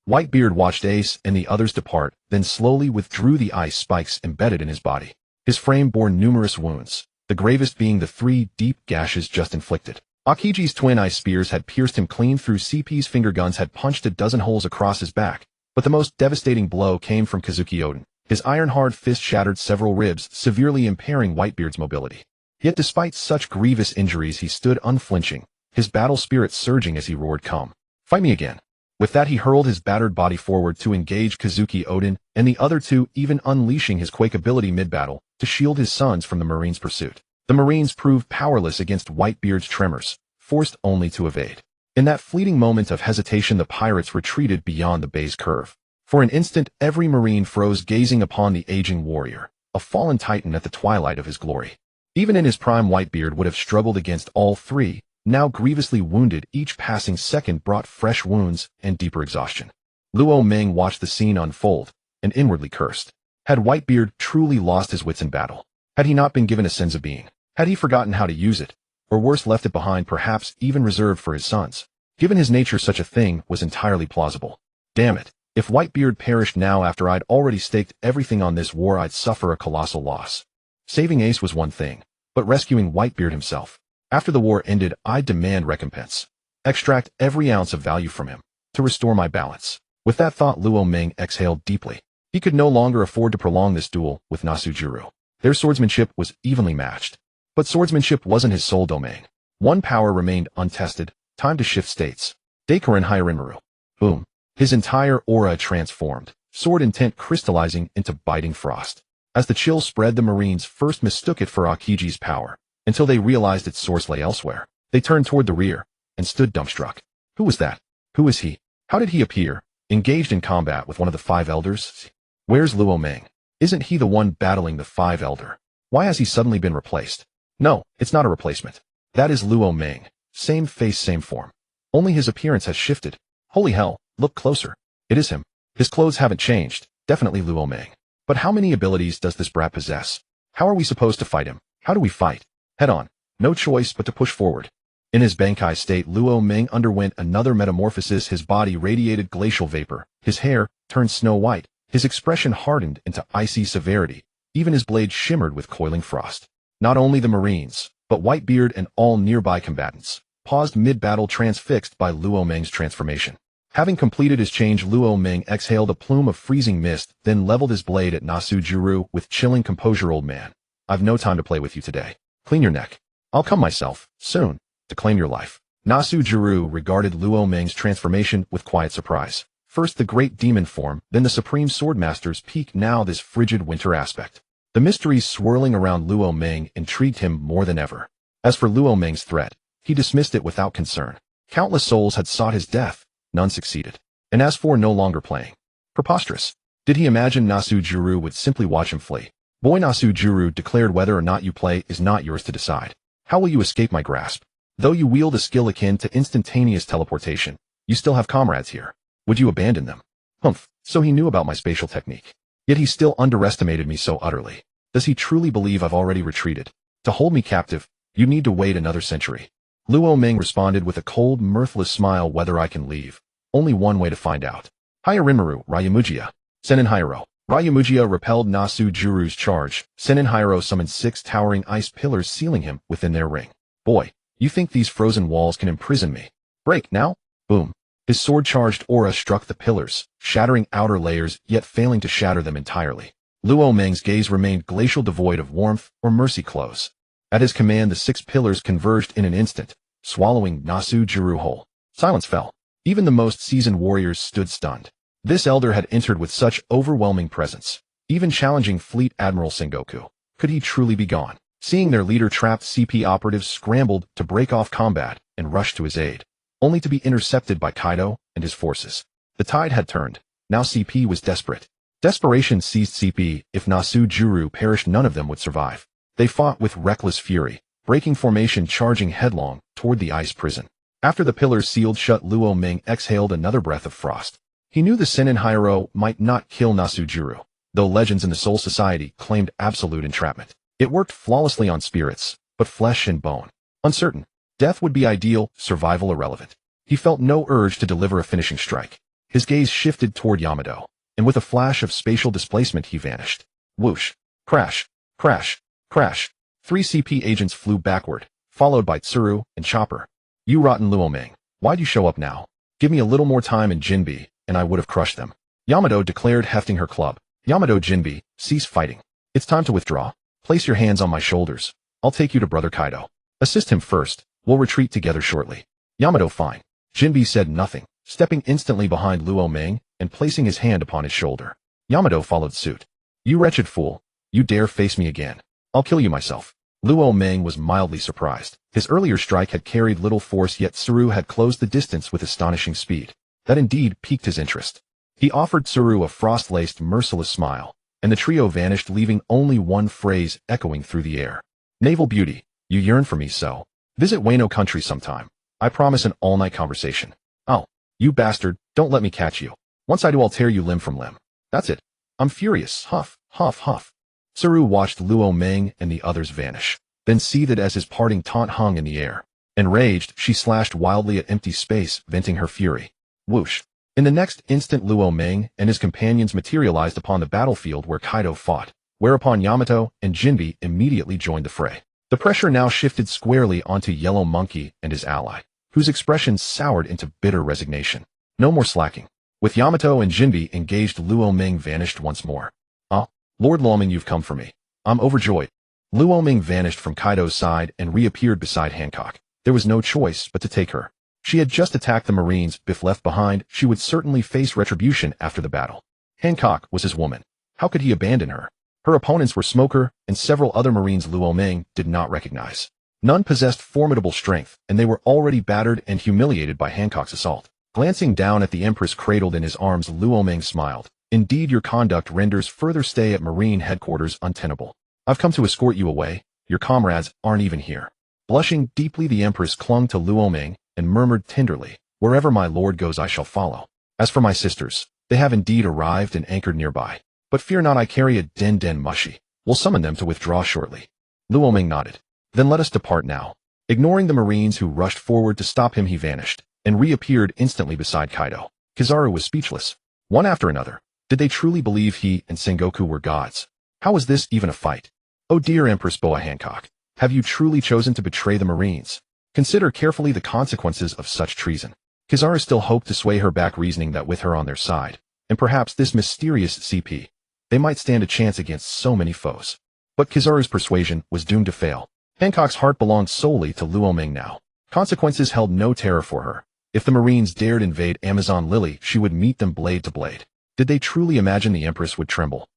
Speaker 1: Whitebeard watched Ace and the others depart, then slowly withdrew the ice spikes embedded in his body. His frame bore numerous wounds, the gravest being the 3 deep gashes just inflicted. Akiji's twin ice spears had pierced him clean through. CP's finger guns had punched a dozen holes across his back, but the most devastating blow came from Kazuki Oden. His iron-hard fist shattered several ribs, severely impairing Whitebeard's mobility. Yet despite such grievous injuries, he stood unflinching, his battle spirit surging as he roared, "Come, fight me again." With that, he hurled his battered body forward to engage Kazuki Oden and the other 2, even unleashing his quake ability mid-battle to shield his sons from the Marines' pursuit. The Marines proved powerless against Whitebeard's tremors, forced only to evade. In that fleeting moment of hesitation, the pirates retreated beyond the bay's curve. For an instant, every Marine froze, gazing upon the aging warrior, a fallen titan at the twilight of his glory. Even in his prime, Whitebeard would have struggled against all 3, now grievously wounded. Each passing second brought fresh wounds and deeper exhaustion. Luo Ming watched the scene unfold and inwardly cursed. Had Whitebeard truly lost his wits in battle? Had he not been given a sense of being? Had he forgotten how to use it? Or worse, left it behind, perhaps even reserved for his sons? Given his nature, such a thing was entirely plausible. Damn it. If Whitebeard perished now after I'd already staked everything on this war, I'd suffer a colossal loss. Saving Ace was one thing, but rescuing Whitebeard himself. After the war ended, I'd demand recompense. Extract every ounce of value from him, to restore my balance. With that thought, Luo Ming exhaled deeply. He could no longer afford to prolong this duel with Nasujuru. Their swordsmanship was evenly matched. But swordsmanship wasn't his sole domain. One power remained untested. Time to shift states. Daikarin Hyrinmaru. Boom. His entire aura transformed, sword intent crystallizing into biting frost. As the chill spread, the Marines first mistook it for Akiji's power, until they realized its source lay elsewhere. They turned toward the rear, and stood dumbstruck. Who was that? Who is he? How did he appear, engaged in combat with one of the 5 elders? Where's Luo Ming? Isn't he the one battling the 5 elder? Why has he suddenly been replaced? No, it's not a replacement. That is Luo Ming. Same face, same form. Only his appearance has shifted. Holy hell, look closer. It is him. His clothes haven't changed. Definitely Luo Ming. But how many abilities does this brat possess? How are we supposed to fight him? How do we fight? Head on. No choice but to push forward. In his Bankai state, Luo Ming underwent another metamorphosis. His body radiated glacial vapor. His hair turned snow white. His expression hardened into icy severity. Even his blade shimmered with coiling frost. Not only the Marines, but Whitebeard and all nearby combatants paused mid-battle, transfixed by Luo Ming's transformation. Having completed his change, Luo Ming exhaled a plume of freezing mist, then leveled his blade at Nasu Juru with chilling composure. Old man, I've no time to play with you today. Clean your neck. I'll come myself, soon, to claim your life. Nasu Juru regarded Luo Ming's transformation with quiet surprise. First the great demon form, then the supreme swordmaster's peak, now this frigid winter aspect. The mysteries swirling around Luo Ming intrigued him more than ever. As for Luo Ming's threat, he dismissed it without concern. Countless souls had sought his death, none succeeded. And as for no longer playing, preposterous. Did he imagine Nasu Juru would simply watch him flee? Boy, Nasu Juru declared, whether or not you play is not yours to decide. How will you escape my grasp? Though you wield a skill akin to instantaneous teleportation, you still have comrades here. Would you abandon them? Humph, so he knew about my spatial technique. Yet he still underestimated me so utterly. Does he truly believe I've already retreated? To hold me captive, you need to wait another century. Luo Ming responded with a cold, mirthless smile. Whether I can leave? Only one way to find out. Hayarinmaru, Ryumugia. Senin Hayaro. Ryumugia repelled Nasu Juru's charge. Senin Hayaro summoned 6 towering ice pillars, sealing him within their ring. Boy, you think these frozen walls can imprison me? Break now? Boom. His sword-charged aura struck the pillars, shattering outer layers, yet failing to shatter them entirely. Luo Ming's gaze remained glacial, devoid of warmth or mercy. Close. At his command, the 6 pillars converged in an instant, swallowing Nasu Juru whole. Silence fell. Even the most seasoned warriors stood stunned. This elder had entered with such overwhelming presence, even challenging Fleet Admiral Sengoku. Could he truly be gone? Seeing their leader trapped, CP operatives scrambled to break off combat and rush to his aid, only to be intercepted by Kaido and his forces. The tide had turned. Now CP was desperate. Desperation seized CP. If Nasu Juru perished, none of them would survive. They fought with reckless fury, breaking formation, charging headlong toward the ice prison. After the pillars sealed shut, Luo Ming exhaled another breath of frost. He knew the Senin Hayaro might not kill Nasu Juru, though legends in the Soul Society claimed absolute entrapment. It worked flawlessly on spirits, but flesh and bone. Uncertain. Death would be ideal, survival irrelevant. He felt no urge to deliver a finishing strike. His gaze shifted toward Yamato, and with a flash of spatial displacement he vanished. Whoosh. Crash. Crash. Crash. 3 CP agents flew backward, followed by Tsuru and Chopper. You rotten Luo Ming. Why'd you show up now? Give me a little more time in Jinbi, and I would have crushed them. Yamato declared, hefting her club. Yamato, Jinbi, cease fighting. It's time to withdraw. Place your hands on my shoulders. I'll take you to Brother Kaido. Assist him first. We'll retreat together shortly. Yamato, fine. Jinbi said nothing, stepping instantly behind Luo Ming and placing his hand upon his shoulder. Yamato followed suit. You wretched fool. You dare face me again. I'll kill you myself. Luo Ming was mildly surprised. His earlier strike had carried little force, yet Tsuru had closed the distance with astonishing speed. That indeed piqued his interest. He offered Tsuru a frost-laced, merciless smile, and the trio vanished, leaving only one phrase echoing through the air. Naval beauty, you yearn for me so. Visit Wano Country sometime. I promise an all-night conversation. Oh, you bastard, don't let me catch you. Once I do, I'll tear you limb from limb. That's it. I'm furious. Huff, huff, huff. Tsuru watched Luo Ming and the others vanish, then seethed as his parting taunt hung in the air. Enraged, she slashed wildly at empty space, venting her fury. Whoosh. In the next instant, Luo Ming and his companions materialized upon the battlefield where Kaido fought, whereupon Yamato and Jinbi immediately joined the fray. The pressure now shifted squarely onto Yellow Monkey and his ally, whose expressions soured into bitter resignation. No more slacking. With Yamato and Jinbi engaged, Luo Ming vanished once more. Ah, Lord Luoming, you've come for me. I'm overjoyed. Luo Ming vanished from Kaido's side and reappeared beside Hancock. There was no choice but to take her. She had just attacked the Marines. If left behind, she would certainly face retribution after the battle. Hancock was his woman. How could he abandon her? Her opponents were Smoker and several other Marines Luo Ming did not recognize. None possessed formidable strength, and they were already battered and humiliated by Hancock's assault. Glancing down at the Empress cradled in his arms, Luo Ming smiled. Indeed, your conduct renders further stay at Marine headquarters untenable. I've come to escort you away. Your comrades aren't even here. Blushing deeply, the Empress clung to Luo Ming and murmured tenderly, wherever my lord goes, I shall follow. As for my sisters, they have indeed arrived and anchored nearby. But fear not, I carry a den mushi. We'll summon them to withdraw shortly. Luo Ming nodded. Then let us depart now. Ignoring the Marines who rushed forward to stop him, he vanished, and reappeared instantly beside Kaido. Kizaru was speechless. One after another. Did they truly believe he and Sengoku were gods? How was this even a fight? Oh dear Empress Boa Hancock, have you truly chosen to betray the Marines? Consider carefully the consequences of such treason. Kizaru still hoped to sway her back, reasoning that with her on their side, and perhaps this mysterious CP, they might stand a chance against so many foes. But Kizaru's persuasion was doomed to fail. Hancock's heart belonged solely to Luo Ming now. Consequences held no terror for her. If the Marines dared invade Amazon Lily, she would meet them blade to blade. Did they truly imagine the Empress would tremble?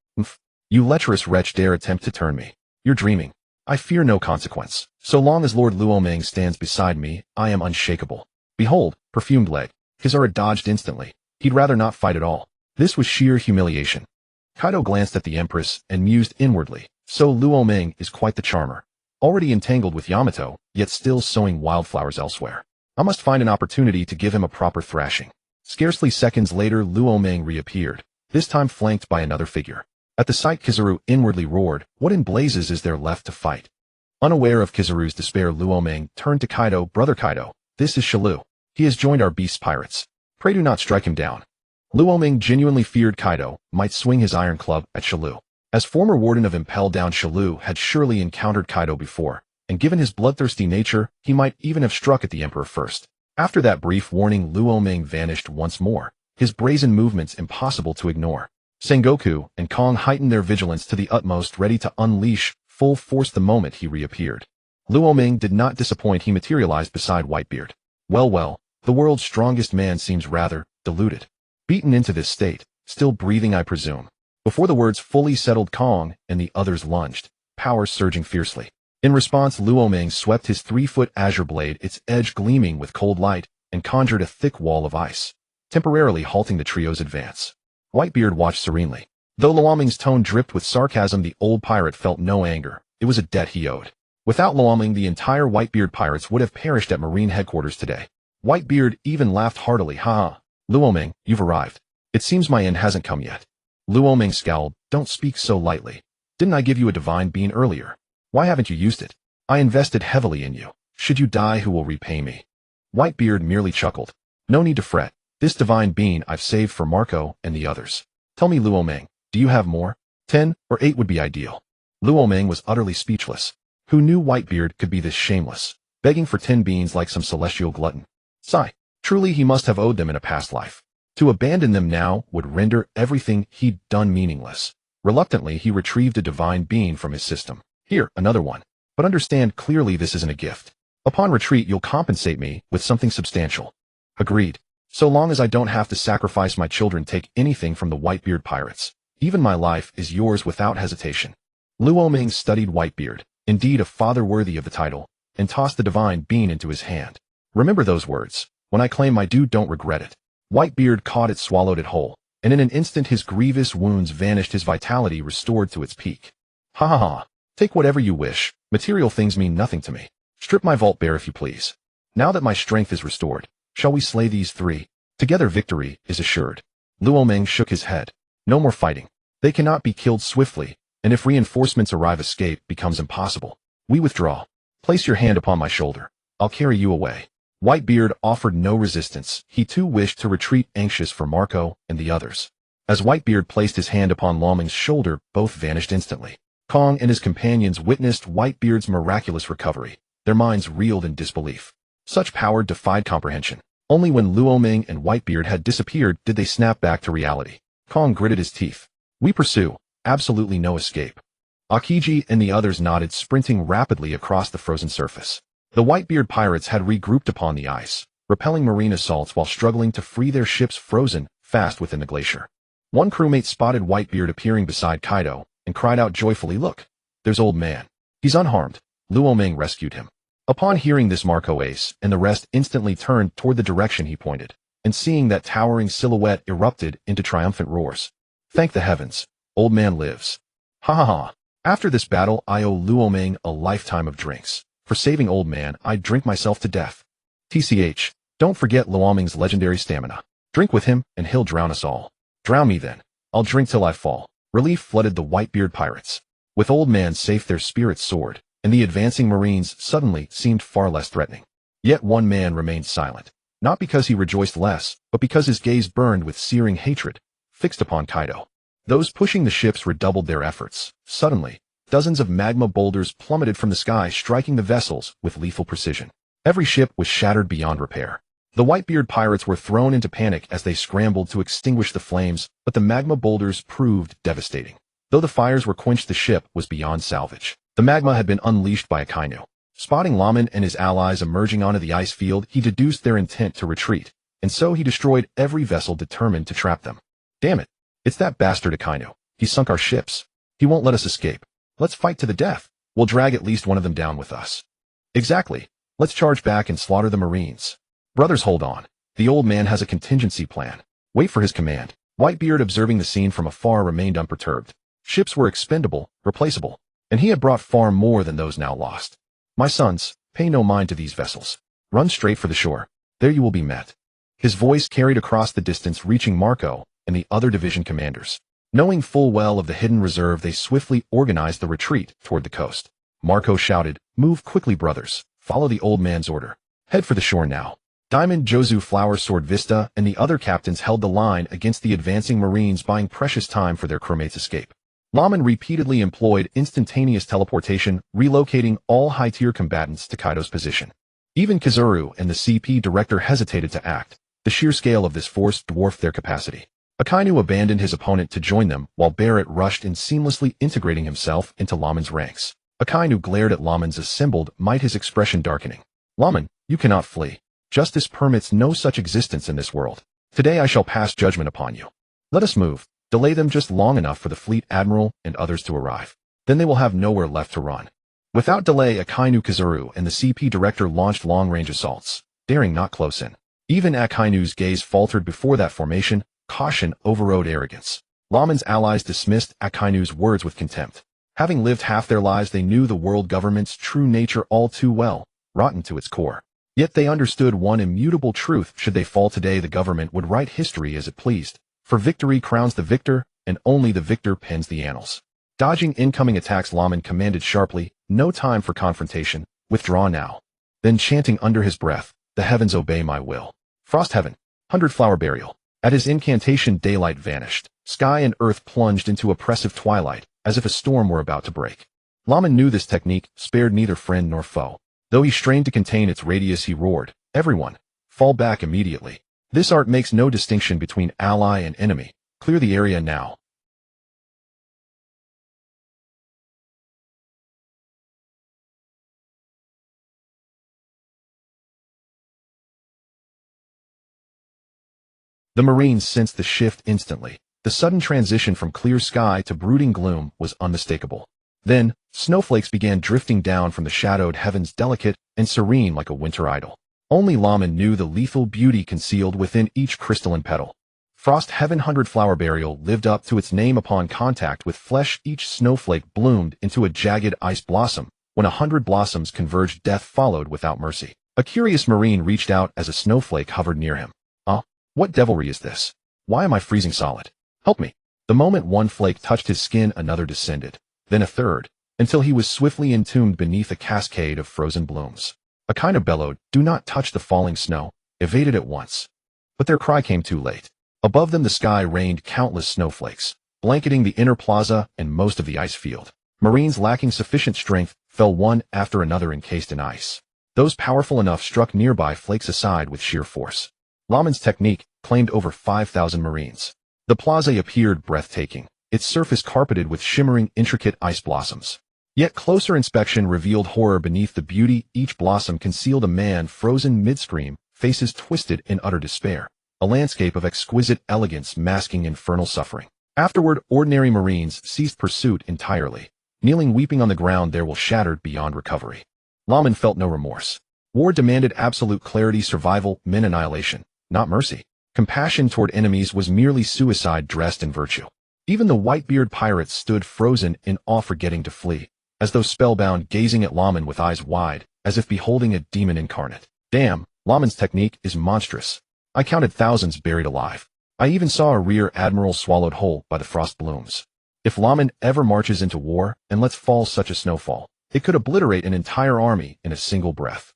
Speaker 1: You lecherous wretch dare attempt to turn me. You're dreaming. I fear no consequence. So long as Lord Luo Ming stands beside me, I am unshakable. Behold, perfumed leg. Kizaru dodged instantly. He'd rather not fight at all. This was sheer humiliation. Kaido glanced at the Empress and mused inwardly. So Luo Ming is quite the charmer. Already entangled with Yamato, yet still sowing wildflowers elsewhere. I must find an opportunity to give him a proper thrashing. Scarcely seconds later, Luo Ming reappeared, this time flanked by another figure. At the sight, Kizaru inwardly roared, what in blazes is there left to fight? Unaware of Kizaru's despair, Luo Ming turned to Kaido. Brother Kaido, this is Shalu. He has joined our beast pirates. Pray do not strike him down. Luo Ming genuinely feared Kaido might swing his iron club at Shalu. As former warden of Impel Down, Shalu had surely encountered Kaido before, and given his bloodthirsty nature, he might even have struck at the Emperor first. After that brief warning, Luo Ming vanished once more, his brazen movements impossible to ignore. Sengoku and Kong heightened their vigilance to the utmost, ready to unleash full force the moment he reappeared. Luo Ming did not disappoint. He materialized beside Whitebeard. Well, the world's strongest man seems rather deluded. Beaten into this state, still breathing I presume. Before the words fully settled, Kong and the others lunged, power surging fiercely. In response, Luo Ming swept his 3-foot azure blade, its edge gleaming with cold light, and conjured a thick wall of ice, temporarily halting the trio's advance. Whitebeard watched serenely. Though Luo Ming's tone dripped with sarcasm, the old pirate felt no anger. It was a debt he owed. Without Luo Ming, the entire Whitebeard pirates would have perished at Marine headquarters today. Whitebeard even laughed heartily. Ha! Luo Ming, you've arrived. It seems my end hasn't come yet. Luo Ming scowled. Don't speak so lightly. Didn't I give you a divine bean earlier? Why haven't you used it? I invested heavily in you. Should you die, who will repay me? Whitebeard merely chuckled. No need to fret. This divine bean I've saved for Marco and the others. Tell me, Luo Ming, do you have more? 10 or 8 would be ideal. Luo Ming was utterly speechless. Who knew Whitebeard could be this shameless, begging for 10 beans like some celestial glutton? Sigh. Truly he must have owed them in a past life. To abandon them now would render everything he'd done meaningless. Reluctantly, he retrieved a divine bean from his system. Here, another one. But understand clearly this isn't a gift. Upon retreat, you'll compensate me with something substantial. Agreed. So long as I don't have to sacrifice my children, take anything from the Whitebeard pirates. Even my life is yours without hesitation. Luo Ming studied Whitebeard, indeed a father worthy of the title, and tossed the divine bean into his hand. Remember those words. When I claim my due, don't regret it. Whitebeard caught it, swallowed it whole, and in an instant his grievous wounds vanished, his vitality restored to its peak. Ha ha ha. Take whatever you wish. Material things mean nothing to me. Strip my vault bare if you please. Now that my strength is restored, shall we slay these 3? Together victory is assured. Luo Ming shook his head. No more fighting. They cannot be killed swiftly, and if reinforcements arrive, escape becomes impossible. We withdraw. Place your hand upon my shoulder. I'll carry you away. Whitebeard offered no resistance. He too wished to retreat, anxious for Marco and the others. As Whitebeard placed his hand upon Luo Ming's shoulder, both vanished instantly. Kong and his companions witnessed Whitebeard's miraculous recovery. Their minds reeled in disbelief. Such power defied comprehension. Only when Luo Ming and Whitebeard had disappeared did they snap back to reality. Kong gritted his teeth. We pursue. Absolutely no escape. Akiji and the others nodded, sprinting rapidly across the frozen surface. The Whitebeard pirates had regrouped upon the ice, repelling marine assaults while struggling to free their ships frozen fast within the glacier. One crewmate spotted Whitebeard appearing beside Kaido and cried out joyfully, "Look, there's old man. He's unharmed." Luo Ming rescued him. Upon hearing this, Marco Ace and the rest instantly turned toward the direction he pointed, and seeing that towering silhouette erupted into triumphant roars. Thank the heavens, old man lives. Ha ha ha. After this battle, I owe Luo Ming a lifetime of drinks. For saving old man, I'd drink myself to death. TCH, don't forget Luo Ming's legendary stamina. Drink with him, and he'll drown us all. Drown me then. I'll drink till I fall. Relief flooded the Whitebeard pirates. With old man safe, their spirits soared, and the advancing marines suddenly seemed far less threatening. Yet one man remained silent, not because he rejoiced less, but because his gaze burned with searing hatred, fixed upon Kaido. Those pushing the ships redoubled their efforts. Suddenly, dozens of magma boulders plummeted from the sky, striking the vessels with lethal precision. Every ship was shattered beyond repair. The Whitebeard pirates were thrown into panic as they scrambled to extinguish the flames, but the magma boulders proved devastating. Though the fires were quenched, the ship was beyond salvage. The magma had been unleashed by Akainu. Spotting Laman and his allies emerging onto the ice field, he deduced their intent to retreat, and so he destroyed every vessel determined to trap them. Damn it! It's that bastard Akainu. He sunk our ships. He won't let us escape. Let's fight to the death. We'll drag at least one of them down with us. Exactly. Let's charge back and slaughter the Marines. Brothers, hold on. The old man has a contingency plan. Wait for his command. Whitebeard, observing the scene from afar, remained unperturbed. Ships were expendable, replaceable, and he had brought far more than those now lost. My sons, pay no mind to these vessels. Run straight for the shore. There you will be met. His voice carried across the distance, reaching Marco and the other division commanders. Knowing full well of the hidden reserve, they swiftly organized the retreat toward the coast. Marco shouted, "Move quickly, brothers. Follow the old man's order. Head for the shore now." Diamond, Jozu, Flower, Sword, Vista, and the other captains held the line against the advancing Marines, buying precious time for their crewmates' escape. Laman repeatedly employed instantaneous teleportation, relocating all high-tier combatants to Kaido's position. Even Kizuru and the CP director hesitated to act. The sheer scale of this force dwarfed their capacity. Akainu abandoned his opponent to join them, while Barrett rushed in, seamlessly integrating himself into Laman's ranks. Akainu glared at Laman's assembled might, his expression darkening. "Laman, you cannot flee. Justice permits no such existence in this world. Today I shall pass judgment upon you. Let us move. Delay them just long enough for the fleet admiral and others to arrive. Then they will have nowhere left to run." Without delay, Akainu, Kizuru, and the CP director launched long-range assaults, daring not close in. Even Akainu's gaze faltered before that formation. Caution overrode arrogance. Laman's allies dismissed Akainu's words with contempt. Having lived half their lives, they knew the world government's true nature all too well, rotten to its core. Yet they understood one immutable truth: should they fall today, the government would write history as it pleased. For victory crowns the victor, and only the victor pens the annals. Dodging incoming attacks, Laman commanded sharply, "No time for confrontation. Withdraw now." Then, chanting under his breath, "The heavens obey my will." Frost Heaven, 100-flower burial. At his incantation, daylight vanished. Sky and earth plunged into oppressive twilight, as if a storm were about to break. Laman knew this technique spared neither friend nor foe. Though he strained to contain its radius, he roared, "Everyone, fall back immediately. This art makes no distinction between ally and enemy. Clear the area now." The Marines sensed the shift instantly. The sudden transition from clear sky to brooding gloom was unmistakable. Then, snowflakes began drifting down from the shadowed heavens, delicate and serene like a winter idol. Only Laman knew the lethal beauty concealed within each crystalline petal. Frost Heaven, 100-flower burial lived up to its name. Upon contact with flesh, each snowflake bloomed into a jagged ice blossom. When 100 blossoms converged, death followed without mercy. A curious Marine reached out as a snowflake hovered near him. What devilry is this? Why am I freezing solid? Help me." The moment one flake touched his skin, another descended, then a third, until he was swiftly entombed beneath a cascade of frozen blooms. Akainu bellowed, "Do not touch the falling snow," evaded at once. But their cry came too late. Above them the sky rained countless snowflakes, blanketing the inner plaza and most of the ice field. Marines lacking sufficient strength fell one after another, encased in ice. Those powerful enough struck nearby flakes aside with sheer force. Laman's technique claimed over 5,000 Marines. The plaza appeared breathtaking, its surface carpeted with shimmering, intricate ice blossoms. Yet closer inspection revealed horror beneath the beauty. Each blossom concealed a man frozen mid-scream, faces twisted in utter despair. A landscape of exquisite elegance masking infernal suffering. Afterward, ordinary Marines ceased pursuit entirely. Kneeling weeping on the ground, their will shattered beyond recovery. Laman felt no remorse. War demanded absolute clarity, survival meant annihilation, not mercy. Compassion toward enemies was merely suicide dressed in virtue. Even the Whitebeard pirates stood frozen in awe, forgetting to flee, as though spellbound, gazing at Laman with eyes wide, as if beholding a demon incarnate. Damn, Laman's technique is monstrous. I counted thousands buried alive. I even saw a rear admiral swallowed whole by the frost blooms. If Laman ever marches into war and lets fall such a snowfall, it could obliterate an entire army in a single breath.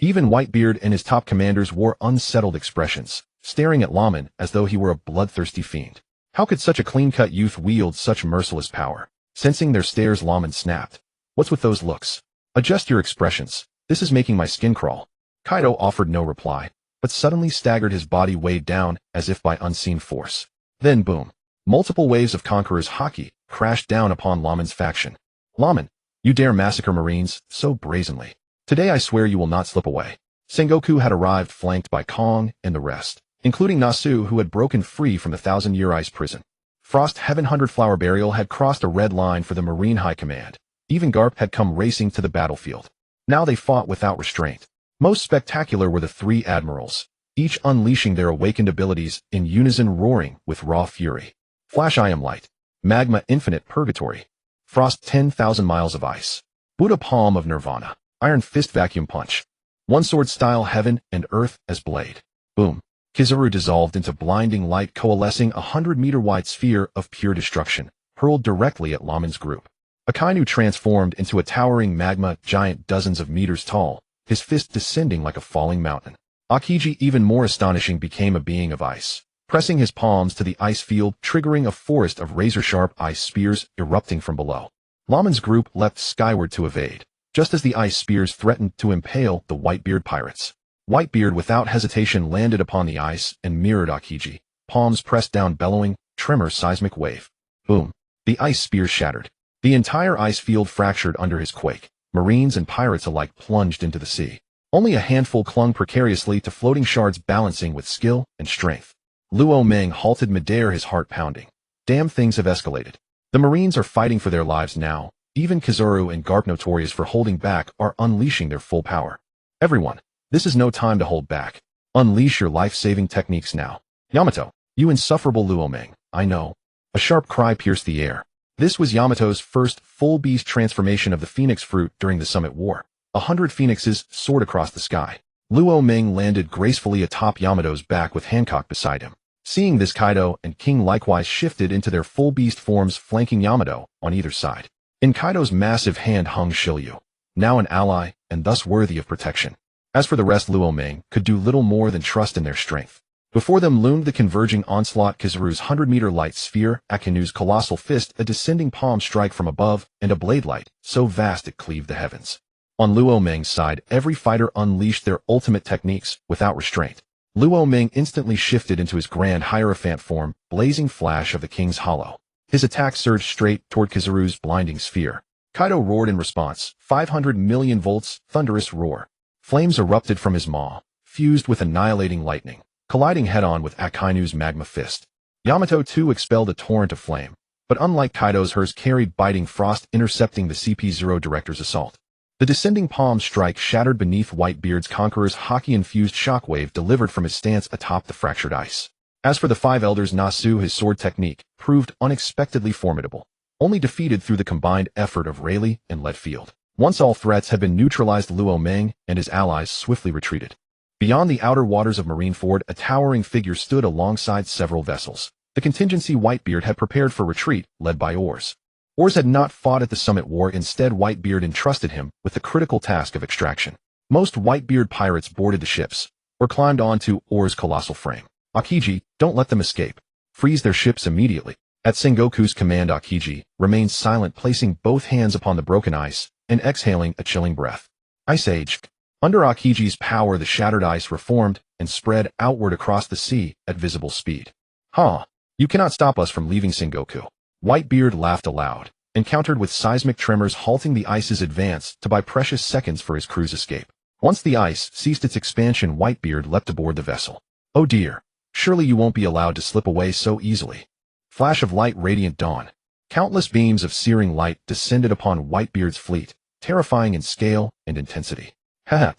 Speaker 1: Even Whitebeard and his top commanders wore unsettled expressions, staring at Laman as though he were a bloodthirsty fiend. How could such a clean-cut youth wield such merciless power? Sensing their stares, Laman snapped. "What's with those looks? Adjust your expressions. This is making my skin crawl." Kaido offered no reply. but suddenly staggered, his body weighed down as if by unseen force. Then boom. Multiple waves of Conqueror's haki crashed down upon Laman's faction. Laman, you dare massacre Marines so brazenly. Today I swear you will not slip away. Sengoku had arrived flanked by Kong and the rest, including Nasu, who had broken free from the 1,000-year ice prison. Frost Heaven 100-Flower Burial had crossed a red line for the Marine High Command. Even Garp had come racing to the battlefield. Now they fought without restraint. Most spectacular were the three admirals, each unleashing their awakened abilities in unison, roaring with raw fury. Flash I Am Light. Magma Infinite Purgatory. Frost 10,000 Miles of Ice. Buddha Palm of Nirvana. Iron Fist Vacuum Punch. One Sword Style Heaven and Earth as Blade. Boom. Kizaru dissolved into blinding light, coalescing a 100-meter-wide sphere of pure destruction, hurled directly at Laman's group. Akainu transformed into a towering magma giant dozens of meters tall, his fist descending like a falling mountain. Akiji, even more astonishing, became a being of ice, pressing his palms to the ice field, triggering a forest of razor-sharp ice spears erupting from below. Laman's group leapt skyward to evade, just as the ice spears threatened to impale the Whitebeard pirates. Whitebeard without hesitation landed upon the ice and mirrored Akiji, palms pressed down, bellowing, tremor seismic wave. Boom. The ice spears shattered. The entire ice field fractured under his quake. Marines and pirates alike plunged into the sea. Only a handful clung precariously to floating shards, balancing with skill and strength. Luo Meng halted midair, his heart pounding. Damn, things have escalated. The Marines are fighting for their lives now. Even Kizaru and Garp, notorious for holding back, are unleashing their full power. Everyone, this is no time to hold back. Unleash your life-saving techniques now. Yamato, you insufferable Luo Meng, I know. A sharp cry pierced the air. This was Yamato's first full beast transformation of the Phoenix Fruit during the Summit War. 100 phoenixes soared across the sky. Luo Meng landed gracefully atop Yamato's back with Hancock beside him. Seeing this, Kaido and King likewise shifted into their full beast forms, flanking Yamato on either side. In Kaido's massive hand hung Shiryu, now an ally and thus worthy of protection. As for the rest, Luo Meng could do little more than trust in their strength. Before them loomed the converging onslaught, Kizaru's 100-meter light sphere, Akinu's colossal fist, a descending palm strike from above, and a blade light, so vast it cleaved the heavens. On Luo Meng's side, every fighter unleashed their ultimate techniques without restraint. Luo Meng instantly shifted into his grand Hierophant form, blazing flash of the King's Hollow. His attack surged straight toward Kizaru's blinding sphere. Kaido roared in response, 500 million volts, thunderous roar. Flames erupted from his maw, fused with annihilating lightning, colliding head-on with Akainu's magma fist. Yamato too expelled a torrent of flame, but unlike Kaido's, hers carried biting frost, intercepting the CP0 director's assault. The descending palm strike shattered beneath Whitebeard's Conqueror's haki-infused shockwave delivered from his stance atop the fractured ice. As for the five elders, Nasu, his sword technique proved unexpectedly formidable, only defeated through the combined effort of Rayleigh and Leadfield. Once all threats had been neutralized, Luo Meng and his allies swiftly retreated. Beyond the outer waters of Marineford, a towering figure stood alongside several vessels. The contingency Whitebeard had prepared for retreat, led by Oars. Oars had not fought at the Summit War. Instead, Whitebeard entrusted him with the critical task of extraction. Most Whitebeard pirates boarded the ships, or climbed onto Oars' colossal frame. Akiji, don't let them escape. Freeze their ships immediately. At Sengoku's command, Akiji remained silent, placing both hands upon the broken ice and exhaling a chilling breath. Ice Age. Under Akiji's power, the shattered ice reformed and spread outward across the sea at visible speed. Huh, you cannot stop us from leaving Sengoku. Whitebeard laughed aloud, encountered with seismic tremors halting the ice's advance to buy precious seconds for his crew's escape. Once the ice ceased its expansion, Whitebeard leapt aboard the vessel. Oh dear, surely you won't be allowed to slip away so easily. Flash of light, radiant dawn. Countless beams of searing light descended upon Whitebeard's fleet, terrifying in scale and intensity. Haha.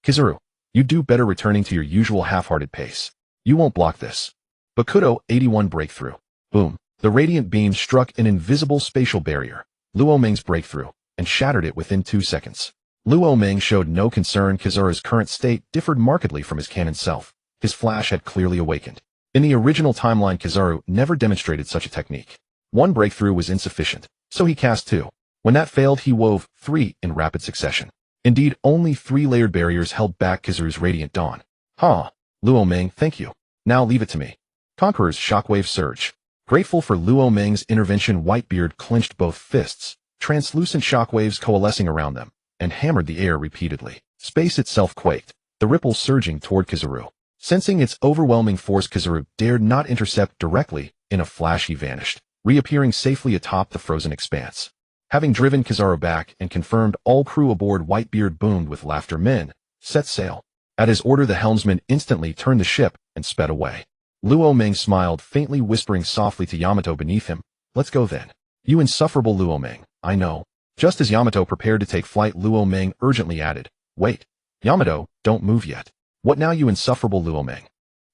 Speaker 1: Kizaru, you'd do better returning to your usual half-hearted pace. You won't block this. Bakudo 81 breakthrough. Boom. The radiant beam struck an invisible spatial barrier, Luo Meng's breakthrough, and shattered it within 2 seconds. Luo Meng showed no concern. Kizaru's current state differed markedly from his canon self. His flash had clearly awakened. In the original timeline, Kizaru never demonstrated such a technique. 1 breakthrough was insufficient, so he cast 2. When that failed, he wove 3 in rapid succession. Indeed, only 3 layered barriers held back Kizaru's radiant dawn. Huh. Luo Meng, thank you. Now leave it to me. Conqueror's shockwave surge. Grateful for Luo Meng's intervention, Whitebeard clenched both fists, translucent shockwaves coalescing around them, and hammered the air repeatedly. Space itself quaked, the ripples surging toward Kizaru. Sensing its overwhelming force, Kizaru dared not intercept directly. In a flash he vanished, reappearing safely atop the frozen expanse. Having driven Kizaru back and confirmed all crew aboard, Whitebeard boomed with laughter. Men, set sail. At his order the helmsman instantly turned the ship and sped away. Luo Meng smiled faintly, whispering softly to Yamato beneath him, "Let's go then." "You insufferable Luo Meng, I know." Just as Yamato prepared to take flight, Luo Meng urgently added, "Wait, Yamato, don't move yet." "What now, you insufferable Luo Meng?"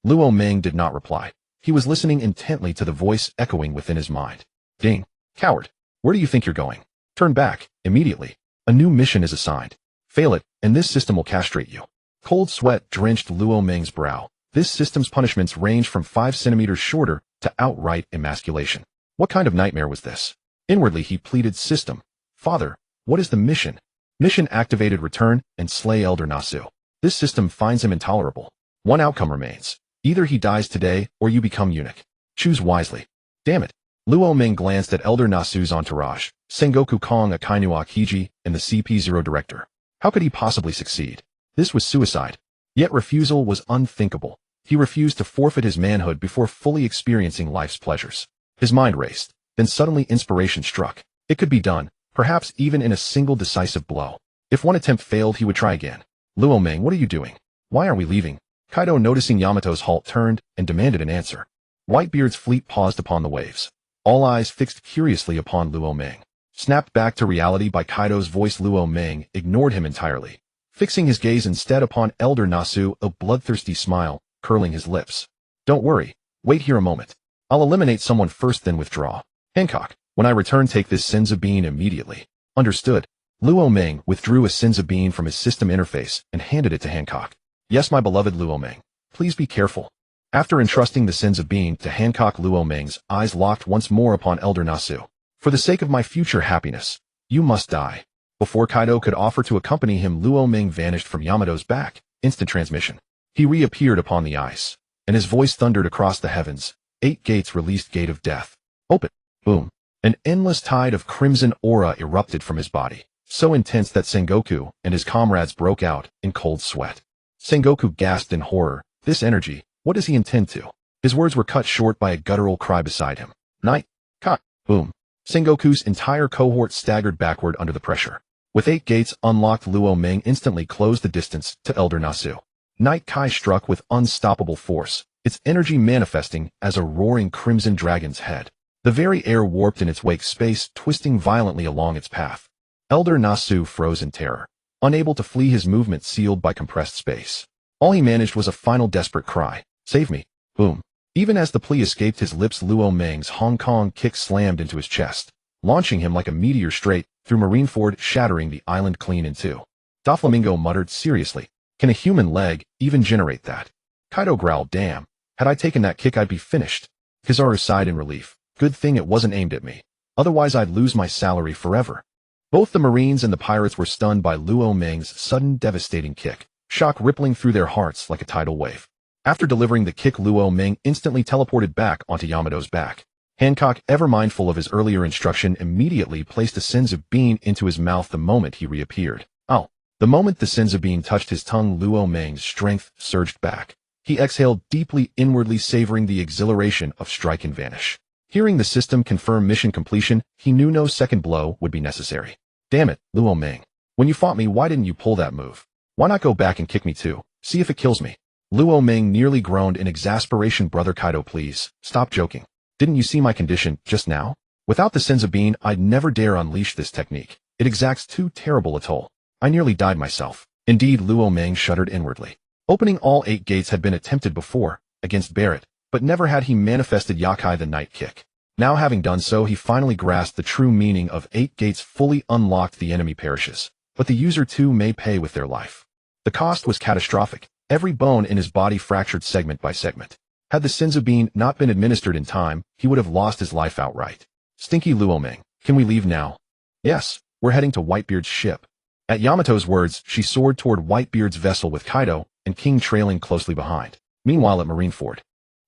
Speaker 1: Luo Meng did not reply. He was listening intently to the voice echoing within his mind. "Ding, coward. Where do you think you're going? Turn back, immediately. A new mission is assigned. Fail it, and this system will castrate you." Cold sweat drenched Luo Meng's brow. This system's punishments ranged from 5 centimeters shorter to outright emasculation. What kind of nightmare was this? Inwardly he pleaded, "System, Father, what is the mission?" "Mission activated, return and slay Elder Nasu." This system finds him intolerable. One outcome remains. Either he dies today or you become eunuch. Choose wisely. Damn it. Luo Meng glanced at Elder Nasu's entourage, Sengoku Kong Akainu Akiji, and the CP0 director. How could he possibly succeed? This was suicide. Yet refusal was unthinkable. He refused to forfeit his manhood before fully experiencing life's pleasures. His mind raced. Then suddenly inspiration struck. It could be done, perhaps even in a single decisive blow. If one attempt failed, he would try again. "Luo Meng, what are you doing? Why are we leaving?" Kaido, noticing Yamato's halt, turned and demanded an answer. Whitebeard's fleet paused upon the waves. All eyes fixed curiously upon Luo Meng. Snapped back to reality by Kaido's voice, Luo Meng ignored him entirely, fixing his gaze instead upon Elder Nasu, a bloodthirsty smile curling his lips. "Don't worry. Wait here a moment. I'll eliminate someone first, then withdraw. Hancock, when I return, take this Senza bean immediately." "Understood." Luo Meng withdrew a Senza bean from his system interface and handed it to Hancock. "Yes, my beloved Luo Meng. Please be careful." After entrusting the Senza bean to Hancock, Luo Meng's eyes locked once more upon Elder Nasu. "For the sake of my future happiness, you must die." Before Kaido could offer to accompany him, Luo Meng vanished from Yamato's back. Instant transmission. He reappeared upon the ice, and his voice thundered across the heavens. 8 gates released. Gate of death. Open. Boom. An endless tide of crimson aura erupted from his body, so intense that Sengoku and his comrades broke out in cold sweat. Sengoku gasped in horror. This energy, what does he intend to? His words were cut short by a guttural cry beside him. "Night. Cut." Boom. Sengoku's entire cohort staggered backward under the pressure. With 8 gates unlocked, Luo Meng instantly closed the distance to Elder Nasu. Night Kai struck with unstoppable force, its energy manifesting as a roaring crimson dragon's head. The very air warped in its wake, space twisting violently along its path. Elder Nasu froze in terror, unable to flee, his movement sealed by compressed space. All he managed was a final desperate cry, "Save me." Boom. Even as the plea escaped his lips, Luo Meng's Hong Kong kick slammed into his chest, launching him like a meteor straight through Marineford, shattering the island clean in two. Doflamingo muttered, "Seriously, can a human leg even generate that?" Kaido growled, "Damn, had I taken that kick I'd be finished." Kizaru sighed in relief. "Good thing it wasn't aimed at me. Otherwise I'd lose my salary forever." Both the Marines and the pirates were stunned by Luo Meng's sudden devastating kick, shock rippling through their hearts like a tidal wave. After delivering the kick, Luo Meng instantly teleported back onto Yamato's back. Hancock, ever mindful of his earlier instruction, immediately placed a Senza bean into his mouth the moment he reappeared. Oh! The moment the Senza bean touched his tongue, Luo Meng's strength surged back. He exhaled deeply, inwardly savoring the exhilaration of strike and vanish. Hearing the system confirm mission completion, he knew no second blow would be necessary. "Damn it, Luo Meng. When you fought me, why didn't you pull that move? Why not go back and kick me too? See if it kills me." Luo Meng nearly groaned in exasperation. "Brother Kaido, please, stop joking. Didn't you see my condition just now? Without the Senza bean, I'd never dare unleash this technique. It exacts too terrible a toll. I nearly died myself." Indeed, Luo Meng shuddered inwardly. Opening all 8 gates had been attempted before, against Barrett, but never had he manifested Yakai the Night Kick. Now having done so, he finally grasped the true meaning of 8 gates fully unlocked. The enemy perishes, but the user too may pay with their life. The cost was catastrophic, every bone in his body fractured segment by segment. Had the Senza bean not been administered in time, he would have lost his life outright. "Stinky Luo Meng, can we leave now?" "Yes, we're heading to Whitebeard's ship." At Yamato's words, she soared toward Whitebeard's vessel with Kaido and King trailing closely behind. Meanwhile at Marineford,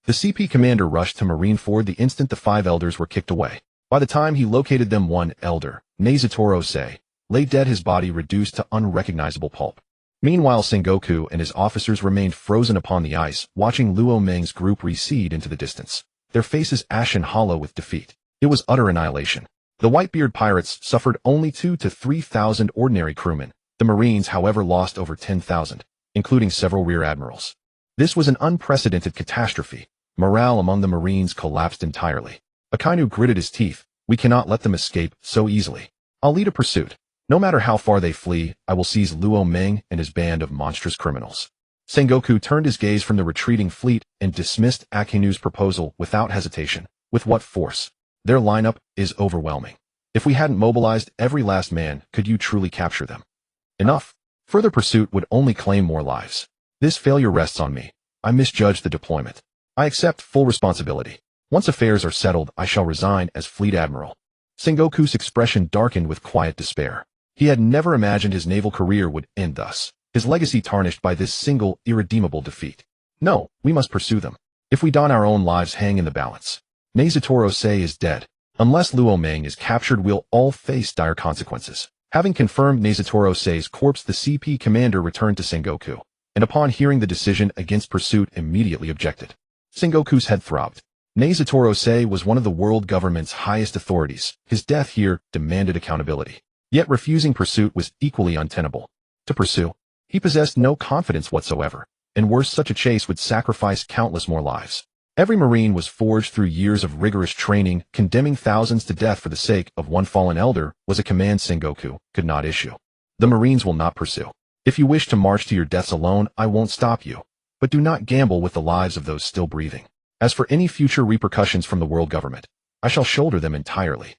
Speaker 1: the CP commander rushed to Marineford the instant the 5 elders were kicked away. By the time he located them, one elder, Nezatoro Se, lay dead, his body reduced to unrecognizable pulp. Meanwhile, Sengoku and his officers remained frozen upon the ice, watching Luo Meng's group recede into the distance, their faces ashen hollow with defeat. It was utter annihilation. The Whitebeard pirates suffered only 2,000 to 3,000 ordinary crewmen. The Marines, however, lost over 10,000, including several rear admirals. This was an unprecedented catastrophe. Morale among the Marines collapsed entirely. Akainu gritted his teeth. We cannot let them escape so easily. I'll lead a pursuit. No matter how far they flee, I will seize Luo Meng and his band of monstrous criminals. Sengoku turned his gaze from the retreating fleet and dismissed Akainu's proposal without hesitation. With what force? Their lineup is overwhelming. If we hadn't mobilized every last man, could you truly capture them? Enough. Further pursuit would only claim more lives. This failure rests on me. I misjudged the deployment. I accept full responsibility. Once affairs are settled, I shall resign as fleet admiral. Sengoku's expression darkened with quiet despair. He had never imagined his naval career would end thus, his legacy tarnished by this single, irredeemable defeat. No, we must pursue them. If we don our own lives hang in the balance. Neizatoro Sei is dead. Unless Luo Meng is captured, we'll all face dire consequences. Having confirmed Neizatoro Sei's corpse, the CP commander returned to Sengoku, and upon hearing the decision against pursuit, immediately objected. Sengoku's head throbbed. Neizatoro Sei was one of the world government's highest authorities. His death here demanded accountability. Yet refusing pursuit was equally untenable. To pursue, he possessed no confidence whatsoever, and worse, such a chase would sacrifice countless more lives. Every Marine was forged through years of rigorous training. Condemning thousands to death for the sake of one fallen elder was a command Sengoku could not issue. The Marines will not pursue. If you wish to march to your deaths alone, I won't stop you. But do not gamble with the lives of those still breathing. As for any future repercussions from the world government, I shall shoulder them entirely.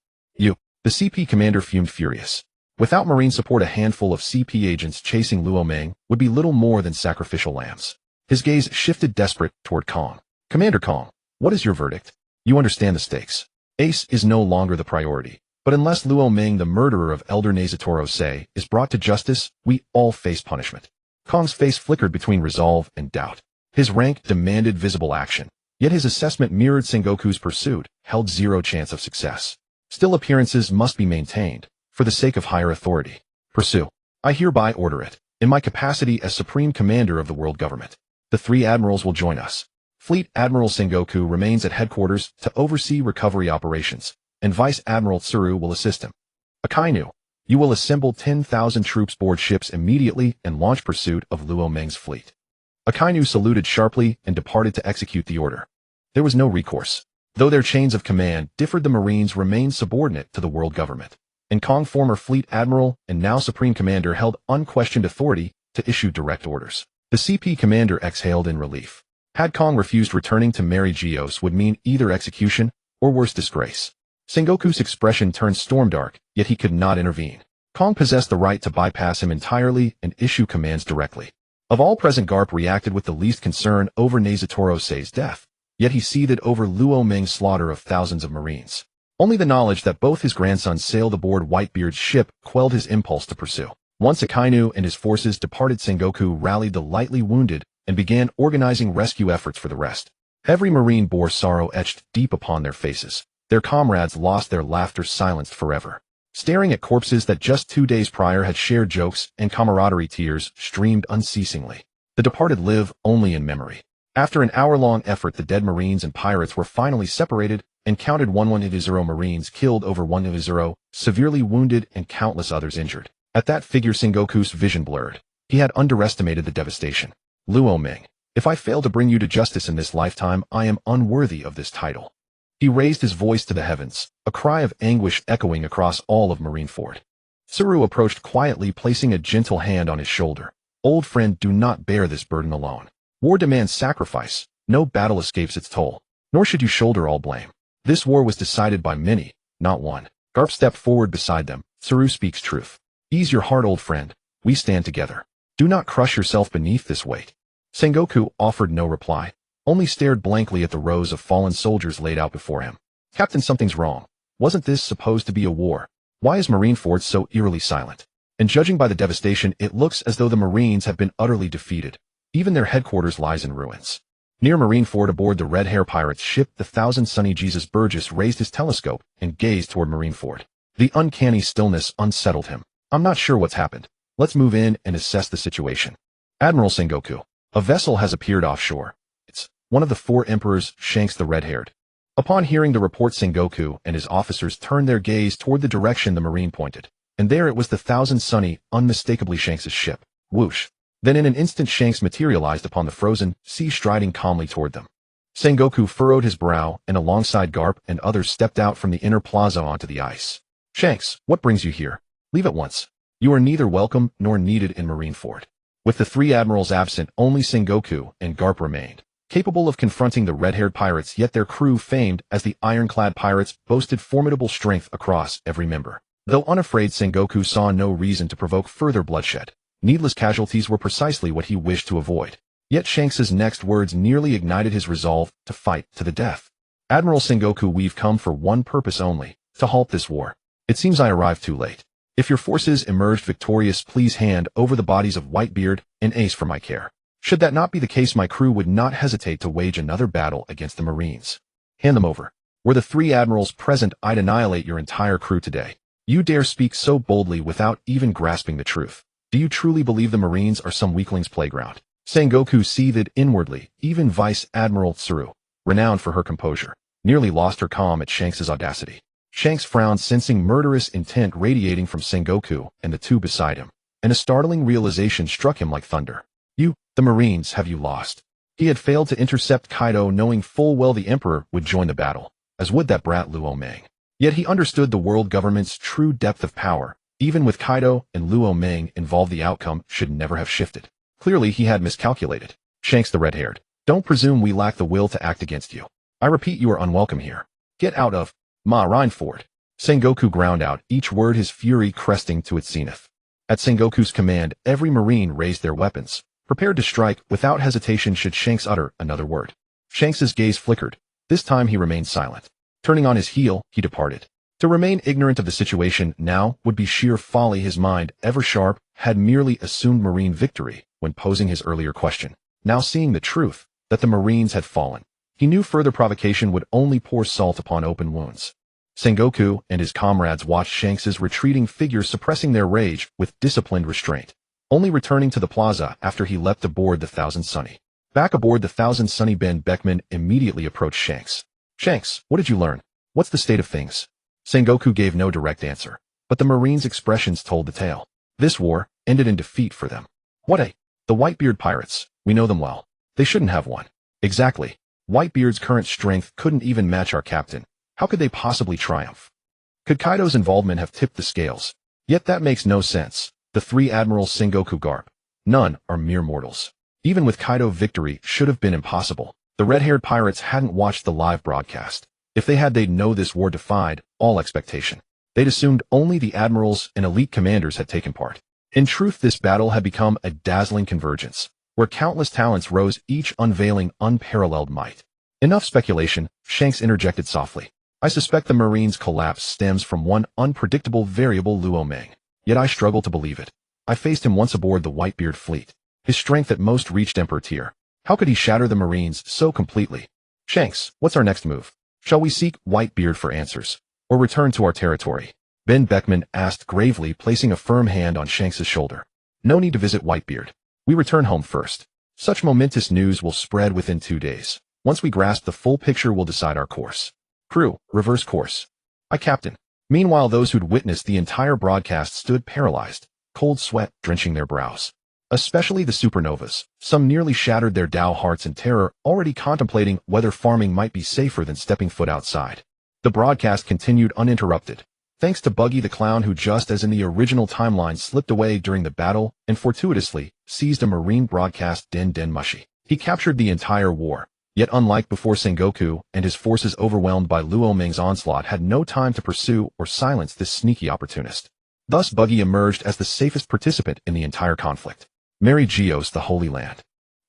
Speaker 1: The CP commander fumed furious. Without Marine support, a handful of CP agents chasing Luo Meng would be little more than sacrificial lambs. His gaze shifted desperate toward Kong. Commander Kong, what is your verdict? You understand the stakes. Ace is no longer the priority. But unless Luo Meng, the murderer of Elder Neizatoro Sei, is brought to justice, we all face punishment. Kong's face flickered between resolve and doubt. His rank demanded visible action. Yet his assessment mirrored Sengoku's pursuit, held zero chance of success. Still, appearances must be maintained, for the sake of higher authority. Pursue. I hereby order it. In my capacity as Supreme Commander of the world government, the 3 admirals will join us. Fleet Admiral Sengoku remains at headquarters to oversee recovery operations, and Vice Admiral Tsuru will assist him. Akainu, you will assemble 10,000 troops board ships immediately and launch pursuit of Luo Meng's fleet. Akainu saluted sharply and departed to execute the order. There was no recourse. Though their chains of command differed, the Marines remained subordinate to the world government, and Kong, former Fleet Admiral and now Supreme Commander, held unquestioned authority to issue direct orders. The CP commander exhaled in relief. Had Kong refused, returning to Mary Geos would mean either execution or worse, disgrace. Sengoku's expression turned storm-dark, yet he could not intervene. Kong possessed the right to bypass him entirely and issue commands directly. Of all present, Garp reacted with the least concern over Neizatoro Sei's death, yet he seethed over Luo Meng's slaughter of thousands of Marines. Only the knowledge that both his grandsons sailed aboard Whitebeard's ship quelled his impulse to pursue. Once Akainu and his forces departed, Sengoku rallied the lightly wounded and began organizing rescue efforts for the rest. Every Marine bore sorrow etched deep upon their faces. Their comrades lost their laughter, silenced forever. Staring at corpses that just 2 days prior had shared jokes and camaraderie, tears streamed unceasingly. The departed live only in memory. After an hour-long effort, the dead Marines and pirates were finally separated and counted 110 Marines killed, over 110 severely wounded, and countless others injured. At that figure, Sengoku's vision blurred. He had underestimated the devastation. Luo Meng, if I fail to bring you to justice in this lifetime, I am unworthy of this title. He raised his voice to the heavens, a cry of anguish echoing across all of Marineford. Tsuru approached quietly, placing a gentle hand on his shoulder. Old friend, do not bear this burden alone. War demands sacrifice. No battle escapes its toll. Nor should you shoulder all blame. This war was decided by many, not one. Garp stepped forward beside them. Tsuru speaks truth. Ease your heart, old friend. We stand together. Do not crush yourself beneath this weight. Sengoku offered no reply, only stared blankly at the rows of fallen soldiers laid out before him. Captain, something's wrong. Wasn't this supposed to be a war? Why is Marineford so eerily silent? And judging by the devastation, it looks as though the Marines have been utterly defeated. Even their headquarters lies in ruins. Near Marineford, aboard the Red Hair pirate's ship, the Thousand Sunny Jesus Burgess raised his telescope and gazed toward Marineford. The uncanny stillness unsettled him. I'm not sure what's happened, Let's move in and assess the situation. Admiral Sengoku. A vessel has appeared offshore. It's one of the four emperors, Shanks the Red-Haired. Upon hearing the report, Sengoku and his officers turned their gaze toward the direction the marine pointed. And there it was, the Thousand Sunny, unmistakably Shanks's ship. Whoosh. Then in an instant Shanks materialized upon the frozen sea, striding calmly toward them. Sengoku furrowed his brow, and alongside Garp and others stepped out from the inner plaza onto the ice. Shanks, what brings you here? Leave at once. You are neither welcome nor needed in Marineford. With the three admirals absent, only Sengoku and Garp remained, capable of confronting the red-haired pirates, yet their crew, famed as the ironclad pirates, boasted formidable strength across every member. Though unafraid, Sengoku saw no reason to provoke further bloodshed. Needless casualties were precisely what he wished to avoid. Yet Shanks's next words nearly ignited his resolve to fight to the death. Admiral Sengoku, we've come for one purpose only, to halt this war. It seems I arrived too late. If your forces emerged victorious, please hand over the bodies of Whitebeard and Ace for my care. Should that not be the case, my crew would not hesitate to wage another battle against the Marines. Hand them over. Were the three admirals present, I'd annihilate your entire crew today. You dare speak so boldly without even grasping the truth. Do you truly believe the Marines are some weakling's playground? Sengoku seethed inwardly. Even Vice Admiral Tsuru, renowned for her composure, nearly lost her calm at Shanks's audacity. Shanks frowned, sensing murderous intent radiating from Sengoku and the two beside him, and a startling realization struck him like thunder. You, the Marines, have you lost? He had failed to intercept Kaido, knowing full well the Emperor would join the battle, as would that brat Luo Meng. Yet he understood the world government's true depth of power. Even with Kaido and Luo Meng involved, the outcome should never have shifted. Clearly he had miscalculated. Shanks the Red-Haired, don't presume we lack the will to act against you. I repeat, you are unwelcome here. Get out of Marineford. Sengoku ground out each word, his fury cresting to its zenith. At Sengoku's command, every Marine raised their weapons, prepared to strike without hesitation should Shanks utter another word. Shanks's gaze flickered. This time he remained silent. Turning on his heel, he departed. To remain ignorant of the situation now would be sheer folly. His mind, ever sharp, had merely assumed Marine victory when posing his earlier question. Now seeing the truth, that the Marines had fallen, he knew further provocation would only pour salt upon open wounds. Sengoku and his comrades watched Shanks's retreating figure, suppressing their rage with disciplined restraint, only returning to the plaza after he leapt aboard the Thousand Sunny. Back aboard the Thousand Sunny, Ben Beckman immediately approached Shanks. Shanks, what did you learn? What's the state of things? Sengoku gave no direct answer, but the Marines' expressions told the tale. This war ended in defeat for them. What? The Whitebeard pirates, we know them well. They shouldn't have won. Exactly. Whitebeard's current strength couldn't even match our captain. How could they possibly triumph? Could Kaido's involvement have tipped the scales? Yet that makes no sense. The three admirals Sengoku, Garp, none are mere mortals. Even with Kaido, victory should have been impossible. The red-haired pirates hadn't watched the live broadcast. If they had, they'd know this war defied all expectation. They'd assumed only the admirals and elite commanders had taken part. In truth, this battle had become a dazzling convergence, where countless talents rose, each unveiling unparalleled might. Enough speculation, Shanks interjected softly. I suspect the Marines' collapse stems from one unpredictable variable, Luo Meng. Yet I struggle to believe it. I faced him once aboard the Whitebeard fleet. His strength at most reached Emperor tier. How could he shatter the Marines so completely? Shanks, what's our next move? Shall we seek Whitebeard for answers, or return to our territory? Ben Beckman asked gravely, placing a firm hand on Shanks's shoulder. No need to visit Whitebeard. We return home first. Such momentous news will spread within 2 days. Once we grasp the full picture, we'll decide our course. Crew, reverse course. Aye, Captain. Meanwhile, those who'd witnessed the entire broadcast stood paralyzed, cold sweat drenching their brows. Especially the supernovas. Some nearly shattered their Tao hearts in terror, already contemplating whether farming might be safer than stepping foot outside. The broadcast continued uninterrupted, thanks to Buggy the Clown, who, just as in the original timeline, slipped away during the battle and fortuitously seized a Marine broadcast Den Mushi. He captured the entire war. Yet unlike before, Sengoku and his forces, overwhelmed by Luo Meng's onslaught, had no time to pursue or silence this sneaky opportunist. Thus Buggy emerged as the safest participant in the entire conflict. Mary Geos, the Holy Land.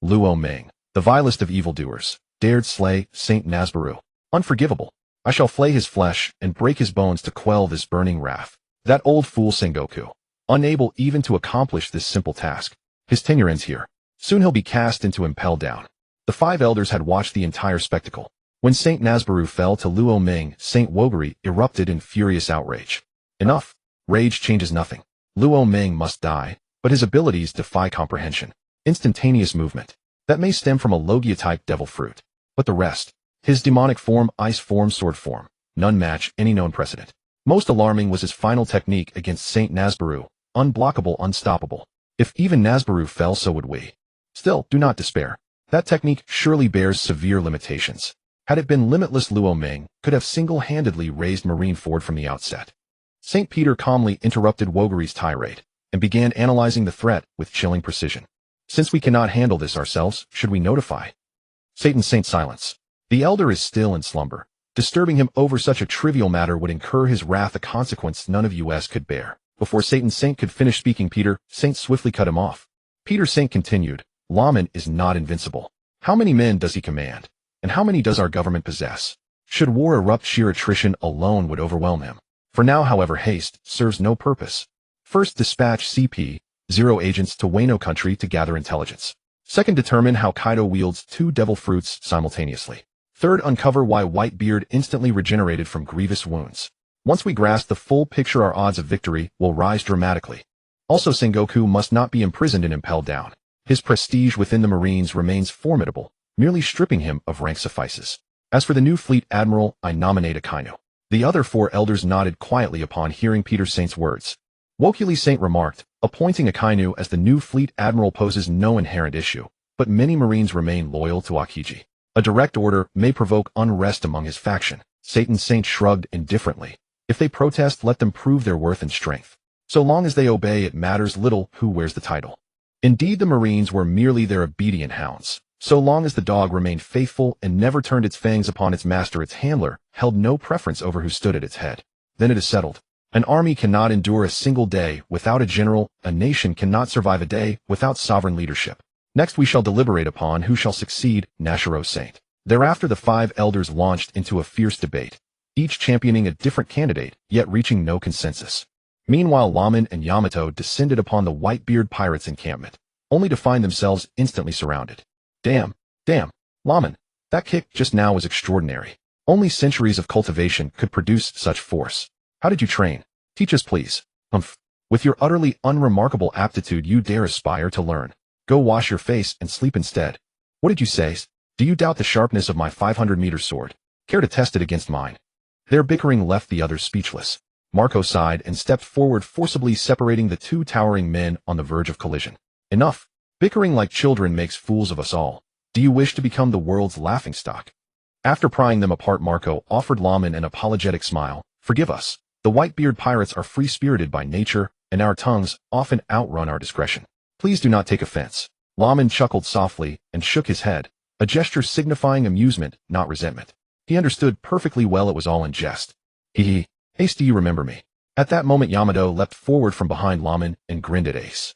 Speaker 1: Luo Meng, the vilest of evildoers, dared slay Saint Nasbaru. Unforgivable. I shall flay his flesh and break his bones to quell this burning wrath. That old fool Sengoku, unable even to accomplish this simple task. His tenure ends here. Soon he'll be cast into impel down. The 5 elders had watched the entire spectacle. When Saint Nasbaru fell to Luo Meng, Saint Wogiri erupted in furious outrage. Enough. Rage changes nothing. Luo Meng must die, but his abilities defy comprehension. Instantaneous movement. That may stem from a Logia-type devil fruit. But the rest. His demonic form, ice form, sword form. None match any known precedent. Most alarming was his final technique against Saint Nasbaru. Unblockable, unstoppable. If even Nasbaru fell, so would we. Still, do not despair. That technique surely bears severe limitations. Had it been limitless, Luo Ming could have single-handedly raised Marineford from the outset. St. Peter calmly interrupted Wogery's tirade and began analyzing the threat with chilling precision. Since we cannot handle this ourselves, should we notify? Saint silence. The elder is still in slumber. Disturbing him over such a trivial matter would incur his wrath, a consequence none of us could bear. Before Saint could finish speaking, Peter Saint swiftly cut him off. Peter Saint continued, Laman is not invincible. How many men does he command? And how many does our government possess? Should war erupt, sheer attrition alone would overwhelm him. For now, however, haste serves no purpose. First, dispatch CP-0 agents to Wano Country to gather intelligence. Second, determine how Kaido wields 2 devil fruits simultaneously. Third, uncover why Whitebeard instantly regenerated from grievous wounds. Once we grasp the full picture, our odds of victory will rise dramatically. Also, Sengoku must not be imprisoned and impelled down. His prestige within the Marines remains formidable. Merely stripping him of rank suffices. As for the new fleet admiral, I nominate Akainu. The other 4 elders nodded quietly upon hearing Peter Saint's words. Wokely Saint remarked, appointing Akainu as the new fleet admiral poses no inherent issue, but many Marines remain loyal to Akiji. A direct order may provoke unrest among his faction. Saint shrugged indifferently. If they protest, let them prove their worth and strength. So long as they obey, it matters little who wears the title. Indeed, the Marines were merely their obedient hounds. So long as the dog remained faithful and never turned its fangs upon its master, its handler held no preference over who stood at its head. Then it is settled. An army cannot endure a single day without a general, a nation cannot survive a day without sovereign leadership. Next we shall deliberate upon who shall succeed Nashiro Saint. Thereafter the 5 elders launched into a fierce debate, each championing a different candidate, yet reaching no consensus. Meanwhile, Laman and Yamato descended upon the Whitebeard pirates' encampment, only to find themselves instantly surrounded. Damn, Laman, that kick just now was extraordinary. Only centuries of cultivation could produce such force. How did you train? Teach us, please. With your utterly unremarkable aptitude, you dare aspire to learn. Go wash your face and sleep instead. What did you say? Do you doubt the sharpness of my 500-meter sword? Care to test it against mine? Their bickering left the others speechless. Marco sighed and stepped forward, forcibly separating the 2 towering men on the verge of collision. Enough. Bickering like children makes fools of us all. Do you wish to become the world's laughingstock? After prying them apart, Marco offered Laman an apologetic smile. Forgive us. The Whitebeard pirates are free-spirited by nature, and our tongues often outrun our discretion. Please do not take offense. Laman chuckled softly and shook his head, a gesture signifying amusement, not resentment. He understood perfectly well it was all in jest. Hee. Ace, do you remember me? At that moment, Yamato leapt forward from behind Laman and grinned at Ace.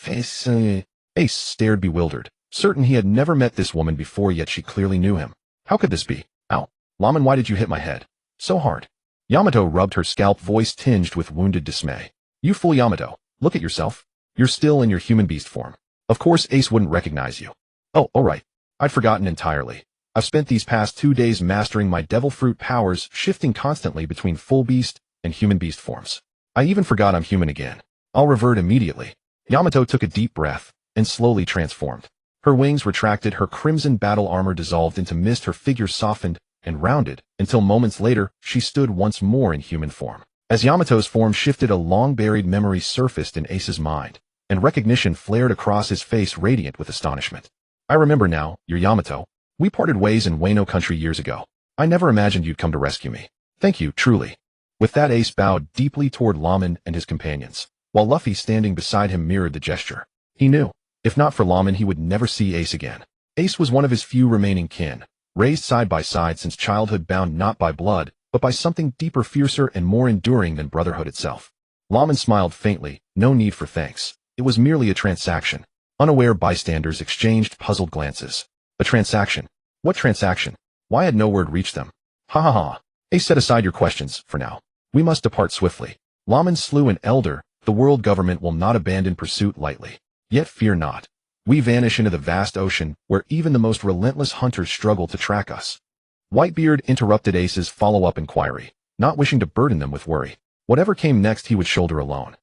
Speaker 1: Ace stared bewildered, certain he had never met this woman before, yet she clearly knew him. How could this be? Ow. Laman, why did you hit my head? So hard. Yamato rubbed her scalp, voice tinged with wounded dismay. You fool, Yamato. Look at yourself. You're still in your human beast form. Of course Ace wouldn't recognize you. Oh, alright. I'd forgotten entirely. I've spent these past 2 days mastering my devil fruit powers, shifting constantly between full beast and human beast forms. I even forgot I'm human again. I'll revert immediately. Yamato took a deep breath and slowly transformed. Her wings retracted, her crimson battle armor dissolved into mist, her figure softened and rounded, until moments later she stood once more in human form. As Yamato's form shifted, a long-buried memory surfaced in Ace's mind, and recognition flared across his face, radiant with astonishment. I remember now, you're Yamato. We parted ways in Wano Country years ago. I never imagined you'd come to rescue me. Thank you, truly. With that, Ace bowed deeply toward Laman and his companions, while Luffy standing beside him mirrored the gesture. He knew, if not for Laman, he would never see Ace again. Ace was one of his few remaining kin, raised side by side since childhood, bound not by blood, but by something deeper, fiercer, and more enduring than brotherhood itself. Laman smiled faintly. No need for thanks. It was merely a transaction. Unaware bystanders exchanged puzzled glances. A transaction? What transaction? Why had no word reached them? Ha ha ha. Ace, set aside your questions, for now. We must depart swiftly. Laman slew an elder. The world government will not abandon pursuit lightly. Yet fear not. We vanish into the vast ocean, where even the most relentless hunters struggle to track us. Whitebeard interrupted Ace's follow-up inquiry, not wishing to burden them with worry. Whatever came next he would shoulder alone.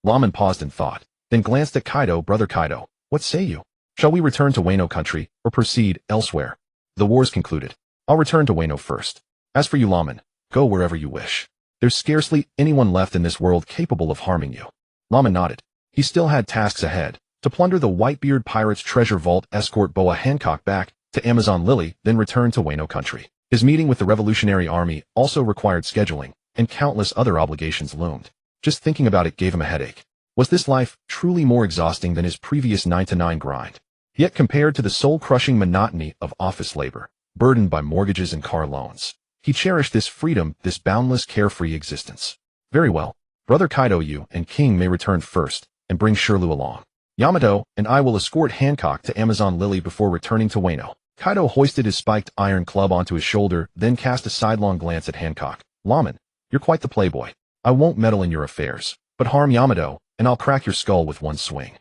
Speaker 1: Laman paused in thought, then glanced at Kaido. Brother Kaido, what say you? Shall we return to Wano Country, or proceed elsewhere? The war's concluded. I'll return to Wano first. As for you, Laman, go wherever you wish. There's scarcely anyone left in this world capable of harming you. Laman nodded. He still had tasks ahead. To plunder the Whitebeard pirates' treasure vault, escort Boa Hancock back to Amazon Lily, then return to Wano Country. His meeting with the Revolutionary Army also required scheduling, and countless other obligations loomed. Just thinking about it gave him a headache. Was this life truly more exhausting than his previous 9-to-9 grind? Yet compared to the soul-crushing monotony of office labor, burdened by mortgages and car loans, he cherished this freedom, this boundless carefree existence. Very well. Brother Kaido, you and King may return first, and bring Shirlu along. Yamato and I will escort Hancock to Amazon Lily before returning to Wano. Kaido hoisted his spiked iron club onto his shoulder, then cast a sidelong glance at Hancock. Laman, you're quite the playboy. I won't meddle in your affairs, but harm Yamato, and I'll crack your skull with one swing.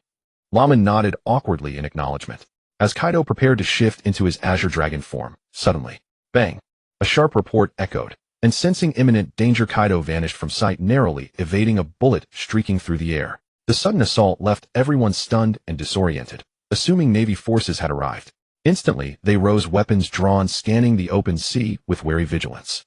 Speaker 1: Laman nodded awkwardly in acknowledgement. As Kaido prepared to shift into his Azure Dragon form, suddenly, bang! A sharp report echoed, and sensing imminent danger, Kaido vanished from sight, narrowly evading a bullet streaking through the air. The sudden assault left everyone stunned and disoriented, assuming Navy forces had arrived. Instantly, they rose, weapons drawn, scanning the open sea with wary vigilance.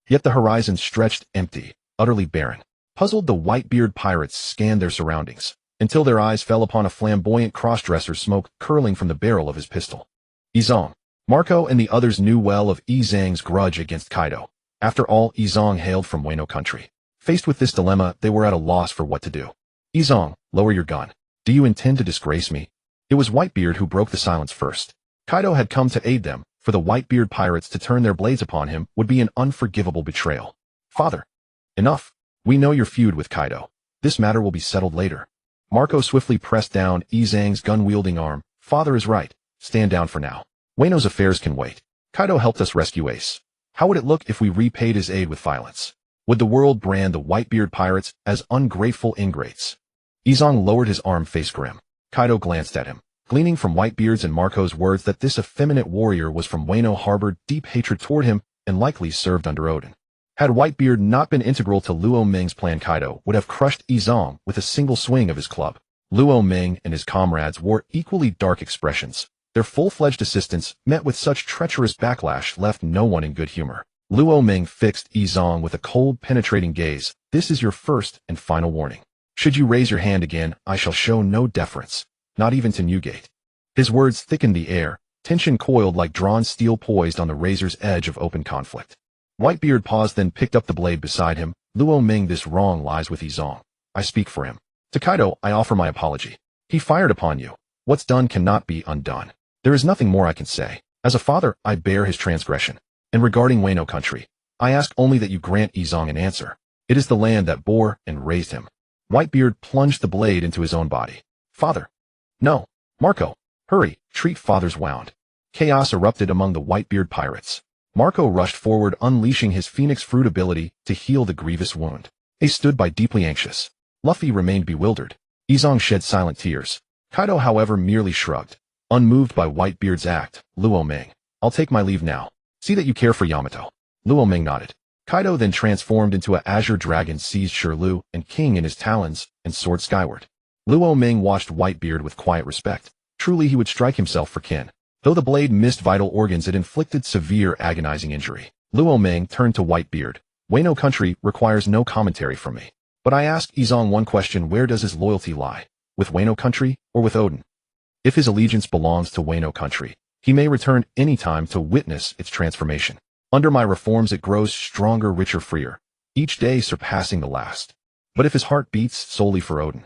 Speaker 1: Yet the horizon stretched empty, utterly barren. Puzzled, the Whitebeard pirates scanned their surroundings, until their eyes fell upon a flamboyant crossdresser, smoke curling from the barrel of his pistol. Izong. Marco and the others knew well of Izang's grudge against Kaido. After all, Izong hailed from Wano Country. Faced with this dilemma, they were at a loss for what to do. Izong, lower your gun. Do you intend to disgrace me? It was Whitebeard who broke the silence first. Kaido had come to aid them. For the Whitebeard pirates to turn their blades upon him would be an unforgivable betrayal. Father. Enough. We know your feud with Kaido. This matter will be settled later. Marco swiftly pressed down Izang's gun-wielding arm. Father is right. Stand down for now. Wano's affairs can wait. Kaido helped us rescue Ace. How would it look if we repaid his aid with violence? Would the world brand the Whitebeard pirates as ungrateful ingrates? Izong lowered his arm, face grim. Kaido glanced at him, gleaning from Whitebeard's and Marco's words that this effeminate warrior was from Wano, harbored deep hatred toward him, and likely served under Odin. Had Whitebeard not been integral to Luo Ming's plan, Kaido would have crushed Izong with a single swing of his club. Luo Ming and his comrades wore equally dark expressions. Their full-fledged assistance, met with such treacherous backlash, left no one in good humor. Luo Ming fixed Izong with a cold, penetrating gaze. This is your first and final warning. Should you raise your hand again, I shall show no deference, not even to Newgate. His words thickened the air, tension coiled like drawn steel poised on the razor's edge of open conflict. Whitebeard paused, then picked up the blade beside him. Luo Ming, this wrong lies with Izong. I speak for him. To Kaido, I offer my apology. He fired upon you. What's done cannot be undone. There is nothing more I can say. As a father, I bear his transgression. And regarding Wano Country, I ask only that you grant Izong an answer. It is the land that bore and raised him. Whitebeard plunged the blade into his own body. Father. No. Marco. Hurry, treat father's wound. Chaos erupted among the Whitebeard pirates. Marco rushed forward, unleashing his phoenix fruit ability to heal the grievous wound. Ace stood by, deeply anxious. Luffy remained bewildered. Izong shed silent tears. Kaido, however, merely shrugged. Unmoved by Whitebeard's act, Luo Ming. I'll take my leave now. See that you care for Yamato. Luo Ming nodded. Kaido then transformed into an azure dragon, seized Shirlu and King in his talons, and soared skyward. Luo Ming watched Whitebeard with quiet respect. Truly he would strike himself for kin. Though the blade missed vital organs, it inflicted severe, agonizing injury. Luo Ming turned to Whitebeard. Wano Country requires no commentary from me. But I ask Izong one question: where does his loyalty lie? With Wano Country, or with Odin? If his allegiance belongs to Wano Country, he may return any time to witness its transformation. Under my reforms it grows stronger, richer, freer, each day surpassing the last. But if his heart beats solely for Odin?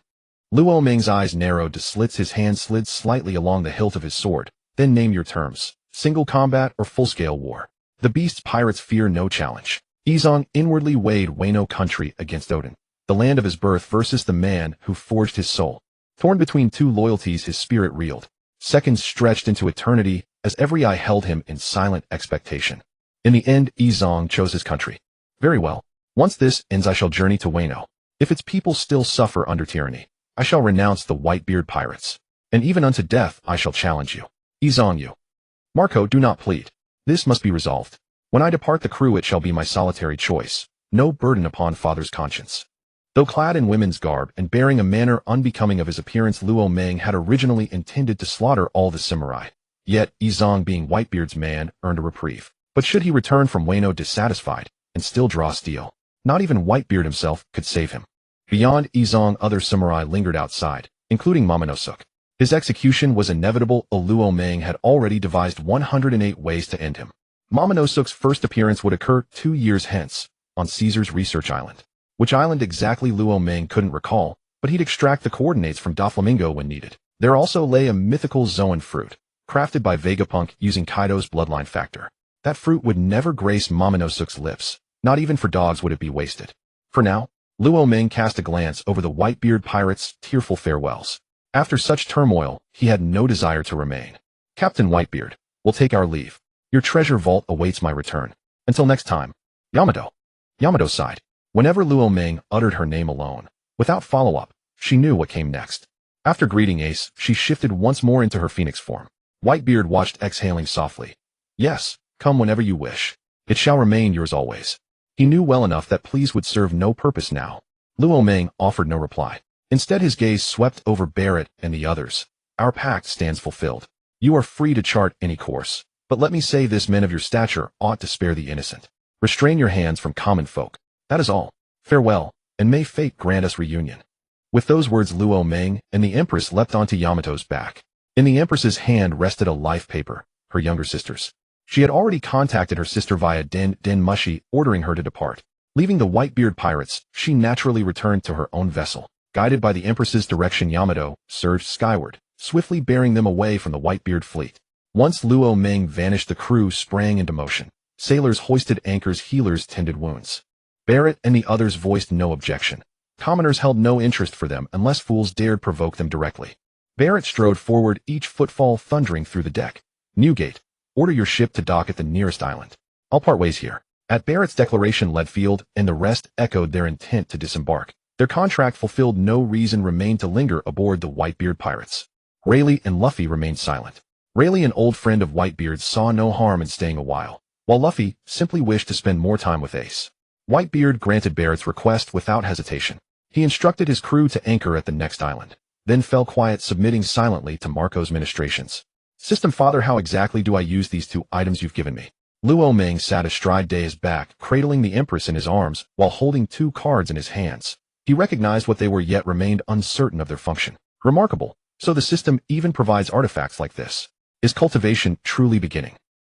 Speaker 1: Luo Ming's eyes narrowed to slits, his hand slid slightly along the hilt of his sword. Then name your terms. Single combat or full-scale war? The beast's pirates fear no challenge. Izong inwardly weighed Wano Country against Odin, the land of his birth, versus the man who forged his soul. Torn between two loyalties, his spirit reeled. Seconds stretched into eternity as every eye held him in silent expectation. In the end, Izong chose his country. Very well. Once this ends, I shall journey to Wano. If its people still suffer under tyranny, I shall renounce the Whitebeard pirates. And even unto death I shall challenge you. Izong, you. Marco, do not plead. This must be resolved. When I depart the crew, it shall be my solitary choice. No burden upon father's conscience. Though clad in women's garb and bearing a manner unbecoming of his appearance, Luo Meng had originally intended to slaughter all the samurai. Yet, Yizong, being Whitebeard's man, earned a reprieve. But should he return from Wano dissatisfied and still draw steel, not even Whitebeard himself could save him. Beyond Yizong, other samurai lingered outside, including Momonosuke. His execution was inevitable. Luo Meng had already devised 108 ways to end him. Momonosuke's first appearance would occur 2 years hence, on Caesar's Research Island. Which island exactly Luo Meng couldn't recall, but he'd extract the coordinates from Doflamingo when needed. There also lay a mythical Zoan fruit, crafted by Vegapunk using Kaido's bloodline factor. That fruit would never grace Momonosuke's lips. Not even for dogs would it be wasted. For now, Luo Meng cast a glance over the Whitebeard pirates' tearful farewells. After such turmoil, he had no desire to remain. Captain Whitebeard, we'll take our leave. Your treasure vault awaits my return. Until next time. Yamato. Yamato sighed. Whenever Luo Meng uttered her name alone, without follow-up, she knew what came next. After greeting Ace, she shifted once more into her phoenix form. Whitebeard watched, exhaling softly. Yes, come whenever you wish. It shall remain yours always. He knew well enough that pleas would serve no purpose now. Luo Meng offered no reply. Instead, his gaze swept over Barrett and the others. Our pact stands fulfilled. You are free to chart any course. But let me say this, men of your stature ought to spare the innocent. Restrain your hands from common folk. That is all. Farewell, and may fate grant us reunion. With those words, Luo Meng and the Empress leapt onto Yamato's back. In the Empress's hand rested a life paper, her younger sister's. She had already contacted her sister via Den Mushi, ordering her to depart. Leaving the Whitebeard pirates, she naturally returned to her own vessel. Guided by the Empress's direction, Yamato surged skyward, swiftly bearing them away from the Whitebeard fleet. Once Luo Meng vanished, the crew sprang into motion. Sailors hoisted anchors, healers tended wounds. Barrett and the others voiced no objection. Commoners held no interest for them unless fools dared provoke them directly. Barrett strode forward, each footfall thundering through the deck. Newgate, order your ship to dock at the nearest island. I'll part ways here. At Barrett's declaration, Leadfield and the rest echoed their intent to disembark. Their contract fulfilled, no reason remained to linger aboard the Whitebeard pirates. Rayleigh and Luffy remained silent. Rayleigh, an old friend of Whitebeard's, saw no harm in staying a while, while Luffy simply wished to spend more time with Ace. Whitebeard granted Barrett's request without hesitation. He instructed his crew to anchor at the next island, then fell quiet, submitting silently to Marco's ministrations. System Father, how exactly do I use these 2 items you've given me? Luo Meng sat astride Day's back, cradling the Empress in his arms while holding 2 cards in his hands. He recognized what they were, yet remained uncertain of their function. Remarkable. So the system even provides artifacts like this. Is cultivation truly beginning?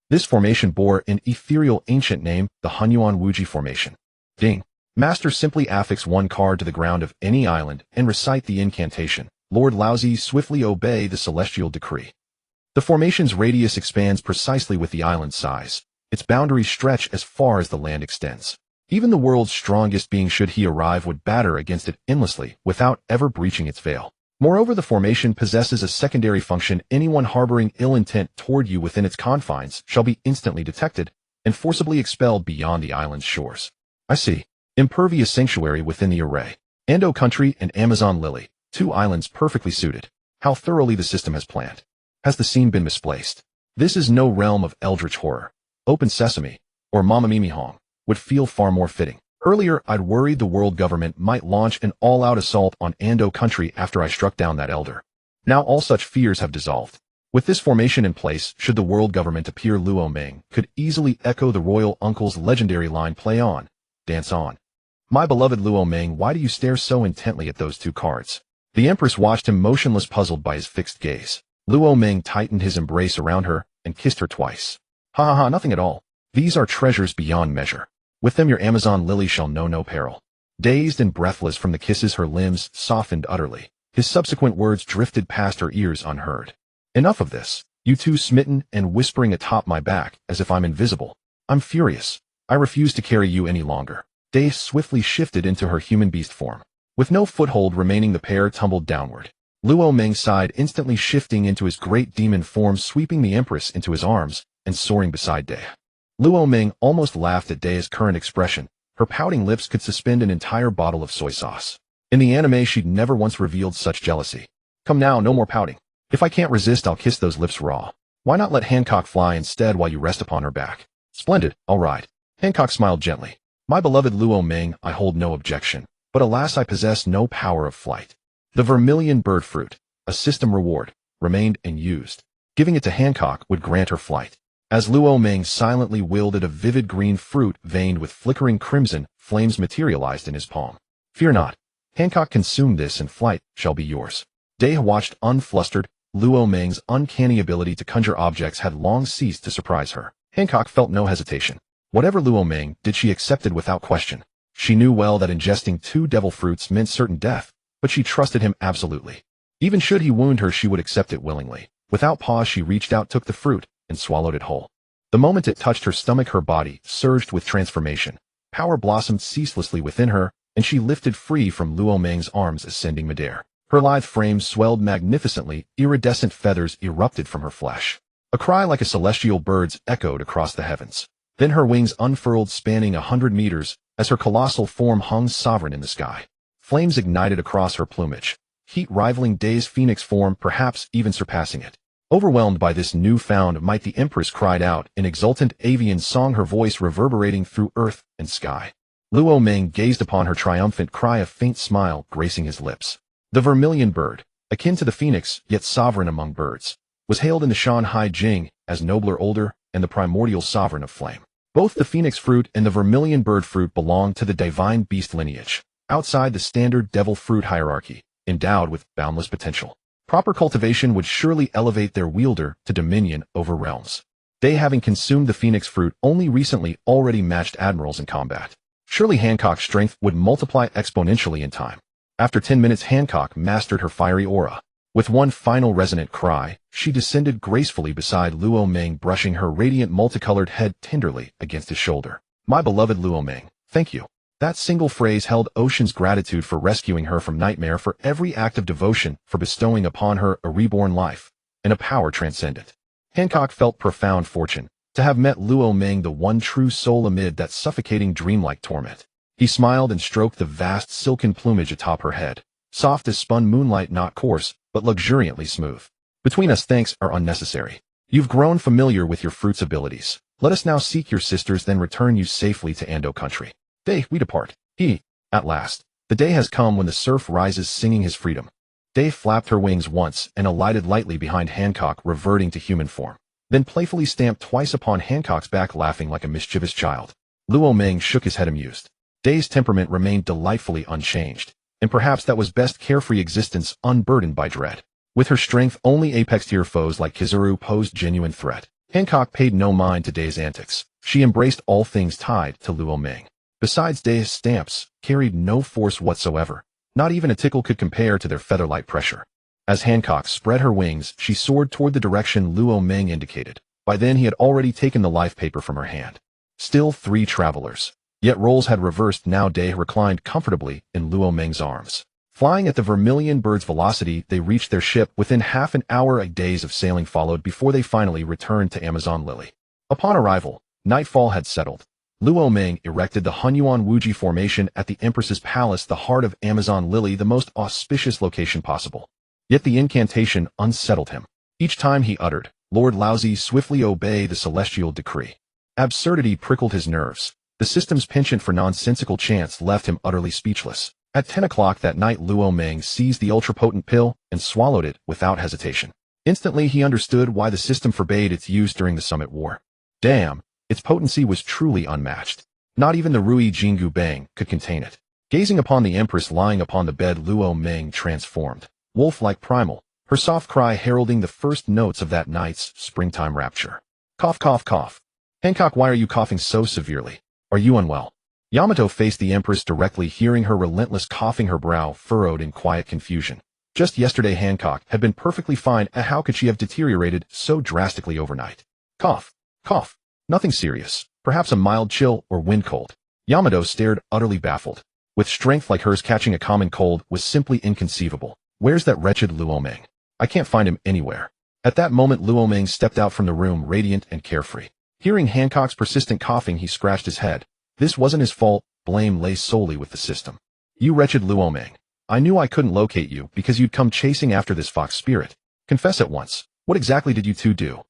Speaker 1: This formation bore an ethereal ancient name, the Hunyuan Wuji Formation. Ding. Master, simply affix 1 card to the ground of any island and recite the incantation. Lord Laozi, swiftly obey the celestial decree. The formation's radius expands precisely with the island's size. Its boundaries stretch as far as the land extends. Even the world's strongest being, should he arrive, would batter against it endlessly without ever breaching its veil. Moreover, the formation possesses a secondary function. Anyone harboring ill intent toward you within its confines shall be instantly detected and forcibly expelled beyond the island's shores. I see. Impervious sanctuary within the array. Wano Country and Amazon Lily, 2 islands perfectly suited. How thoroughly the system has planned. Has the scene been misplaced? This is no realm of eldritch horror. Open Sesame, or Mama Mimi Hong, would feel far more fitting. Earlier, I'd worried the world government might launch an all-out assault on Wano Country after I struck down that elder. Now all such fears have dissolved. With this formation in place, should the world government appear, Luo Meng could easily echo the royal uncle's legendary line, play on, dance on. My beloved Luo Meng, why do you stare so intently at those 2 cards? The Empress watched him motionless, puzzled by his fixed gaze. Luo Meng tightened his embrace around her and kissed her twice. Ha ha ha, nothing at all. These are treasures beyond measure. With them your Amazon Lily shall know no peril. Dazed and breathless from the kisses, her limbs softened utterly. His subsequent words drifted past her ears unheard. Enough of this. You 2 smitten and whispering atop my back as if I'm invisible. I'm furious. I refuse to carry you any longer. Day swiftly shifted into her human beast form. With no foothold remaining, the pair tumbled downward. Luo Meng sighed, instantly shifting into his great demon form, sweeping the Empress into his arms and soaring beside Day. Luo Meng almost laughed at Day's current expression. Her pouting lips could suspend an entire bottle of soy sauce. In the anime, she'd never once revealed such jealousy. Come now, no more pouting. If I can't resist, I'll kiss those lips raw. Why not let Hancock fly instead while you rest upon her back? Splendid, all right. Hancock smiled gently. My beloved Luo Meng, I hold no objection. but alas I possess no power of flight. The vermilion bird fruit, a system reward, remained unused. Giving it to Hancock would grant her flight. As Luo Ming silently wielded a vivid green fruit veined with flickering crimson, flames materialized in his palm. Fear not. Hancock consumed this and flight shall be yours. Day watched unflustered. Luo Ming's uncanny ability to conjure objects had long ceased to surprise her. Hancock felt no hesitation. Whatever Luo Ming did she accepted without question. She knew well that ingesting 2 devil fruits meant certain death, but she trusted him absolutely. Even should he wound her she would accept it willingly. Without pause she reached out, took the fruit, and swallowed it whole. The moment it touched her stomach her body surged with transformation. Power blossomed ceaselessly within her, and she lifted free from Luo Ming's arms ascending midair. Her lithe frame swelled magnificently, iridescent feathers erupted from her flesh. A cry like a celestial bird's echoed across the heavens. Then her wings unfurled spanning 100 meters, as her colossal form hung sovereign in the sky. Flames ignited across her plumage, heat rivaling Day's phoenix form, perhaps even surpassing it. Overwhelmed by this newfound might, the Empress cried out in exultant avian song, her voice reverberating through earth and sky. Luo Ming gazed upon her triumphant cry, a faint smile gracing his lips. The vermilion bird, akin to the phoenix, yet sovereign among birds, was hailed in the Shanhai Jing as nobler, older, and the primordial sovereign of flame. Both the phoenix fruit and the vermilion bird fruit belonged to the divine beast lineage, outside the standard devil fruit hierarchy, endowed with boundless potential. Proper cultivation would surely elevate their wielder to dominion over realms. They, having consumed the phoenix fruit only recently, already matched admirals in combat. Surely Hancock's strength would multiply exponentially in time. After 10 minutes Hancock mastered her fiery aura. With one final resonant cry, she descended gracefully beside Luo Ming, brushing her radiant multicolored head tenderly against his shoulder. My beloved Luo Ming, thank you. That single phrase held ocean's gratitude for rescuing her from nightmare, for every act of devotion, for bestowing upon her a reborn life, and a power transcendent. Hancock felt profound fortune to have met Luo Ming, the one true soul amid that suffocating dreamlike torment. He smiled and stroked the vast silken plumage atop her head, soft as spun moonlight, not coarse, but luxuriantly smooth. Between us thanks are unnecessary. You've grown familiar with your fruit's abilities. Let us now seek your sisters, then return you safely to Wano Country. Day, we depart. At last, the day has come when the surf rises singing his freedom. Day flapped her wings once and alighted lightly behind Hancock, reverting to human form. Then playfully stamped twice upon Hancock's back, laughing like a mischievous child. Luo Ming shook his head amused. Day's temperament remained delightfully unchanged, and perhaps that was best, carefree existence unburdened by dread. With her strength only apex-tier foes like Kizaru posed genuine threat. Hancock paid no mind to Day's antics. She embraced all things tied to Luo Ming. Besides, Day's stamps carried no force whatsoever. Not even a tickle could compare to their feather-light pressure. As Hancock spread her wings, she soared toward the direction Luo Ming indicated. By then he had already taken the life paper from her hand. Still 3 travelers. Yet roles had reversed. Now Day reclined comfortably in Luo Ming's arms. Flying at the vermilion bird's velocity, they reached their ship within half an hour. A days of sailing followed before they finally returned to Amazon Lily. Upon arrival, nightfall had settled. Luo Ming erected the Hunyuan Wuji formation at the Empress's palace, the heart of Amazon Lily, the most auspicious location possible. Yet the incantation unsettled him. Each time he uttered, "Lord Laozi, swiftly obey the celestial decree." Absurdity prickled his nerves. The system's penchant for nonsensical chants left him utterly speechless. At 10 o'clock that night, Luo Ming seized the ultra-potent pill and swallowed it without hesitation. Instantly he understood why the system forbade its use during the Summit War. Damn, its potency was truly unmatched. Not even the Rui Jingu Bang could contain it. Gazing upon the Empress lying upon the bed, Luo Ming transformed, wolf-like primal, her soft cry heralding the first notes of that night's springtime rapture. Cough, cough, cough. Hancock, why are you coughing so severely? Are you unwell? Yamato faced the Empress directly, hearing her relentless coughing, her brow furrowed in quiet confusion. Just yesterday Hancock had been perfectly fine, and how could she have deteriorated so drastically overnight? Cough, cough. Nothing serious. Perhaps a mild chill or wind cold. Yamato stared, utterly baffled. With strength like hers, catching a common cold was simply inconceivable. Where's that wretched Luo Ming? I can't find him anywhere. At that moment Luo Ming stepped out from the room, radiant and carefree. Hearing Hancock's persistent coughing, he scratched his head. This wasn't his fault. Blame lay solely with the system. You wretched Luo Ming. I knew I couldn't locate you because you'd come chasing after this fox spirit. Confess at once. What exactly did you two do?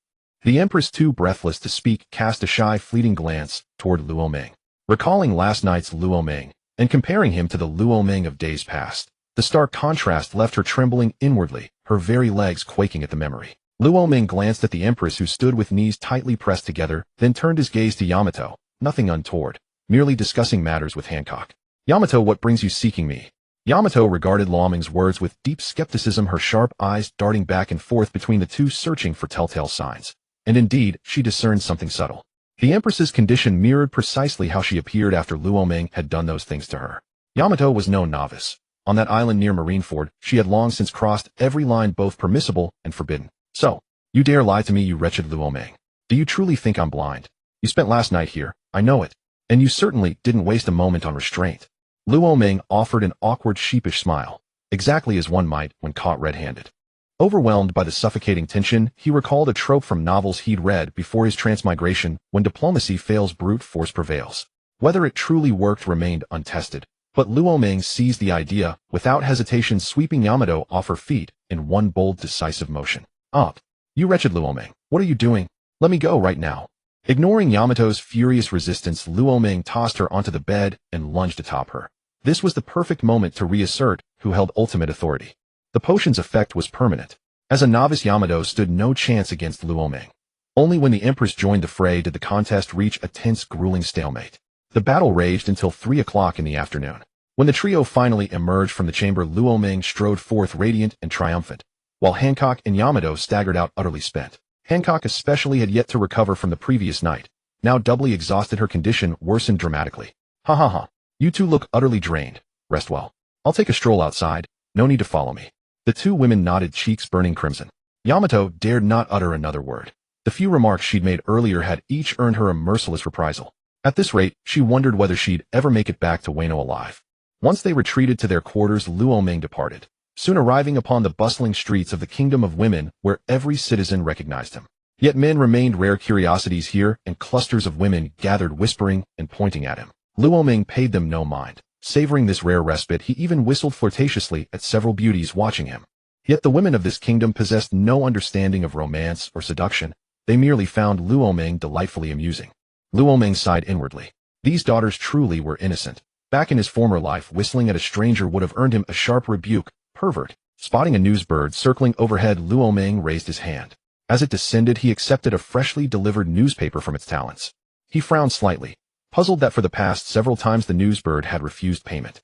Speaker 1: The Empress, too breathless to speak, cast a shy, fleeting glance toward Luo Ming. Recalling last night's Luo Ming, and comparing him to the Luo Ming of days past. The stark contrast left her trembling inwardly, her very legs quaking at the memory. Luo Ming glanced at the Empress, who stood with knees tightly pressed together, then turned his gaze to Yamato. Nothing untoward, merely discussing matters with Hancock. Yamato, what brings you seeking me? Yamato regarded Luo Ming's words with deep skepticism, her sharp eyes darting back and forth between the two, searching for telltale signs. And indeed, she discerned something subtle. The Empress's condition mirrored precisely how she appeared after Luo Ming had done those things to her. Yamato was no novice. On that island near Marineford, she had long since crossed every line, both permissible and forbidden. So, you dare lie to me, you wretched Luo Ming? Do you truly think I'm blind? You spent last night here, I know it. And you certainly didn't waste a moment on restraint. Luo Ming offered an awkward, sheepish smile, exactly as one might when caught red-handed. Overwhelmed by the suffocating tension, he recalled a trope from novels he'd read before his transmigration: when diplomacy fails, brute force prevails. Whether it truly worked remained untested, but Luo Ming seized the idea, without hesitation, sweeping Yamato off her feet in one bold, decisive motion. Up! You wretched Luo Ming, what are you doing? Let me go right now. Ignoring Yamato's furious resistance, Luo Ming tossed her onto the bed and lunged atop her. This was the perfect moment to reassert who held ultimate authority. The potion's effect was permanent. As a novice, Yamato stood no chance against Luo Ming. Only when the Empress joined the fray did the contest reach a tense, grueling stalemate. The battle raged until 3 o'clock in the afternoon. When the trio finally emerged from the chamber, Luo Ming strode forth radiant and triumphant, while Hancock and Yamato staggered out utterly spent. Hancock especially had yet to recover from the previous night. Now doubly exhausted, her condition worsened dramatically. Ha ha ha. You two look utterly drained. Rest well. I'll take a stroll outside. No need to follow me. The two women nodded, cheeks burning crimson. Yamato dared not utter another word. The few remarks she'd made earlier had each earned her a merciless reprisal. At this rate, she wondered whether she'd ever make it back to Wano alive. Once they retreated to their quarters, Luo Ming departed, soon arriving upon the bustling streets of the Kingdom of Women, where every citizen recognized him. Yet men remained rare curiosities here, and clusters of women gathered, whispering and pointing at him. Luo Ming paid them no mind. Savoring this rare respite, he even whistled flirtatiously at several beauties watching him. Yet the women of this kingdom possessed no understanding of romance or seduction. They merely found Luo Ming delightfully amusing. Luo Ming sighed inwardly. These daughters truly were innocent. Back in his former life, whistling at a stranger would have earned him a sharp rebuke. Pervert. Spotting a newsbird circling overhead, Luo Ming raised his hand. As it descended, he accepted a freshly delivered newspaper from its talons. He frowned slightly, puzzled that for the past several times the newsbird had refused payment.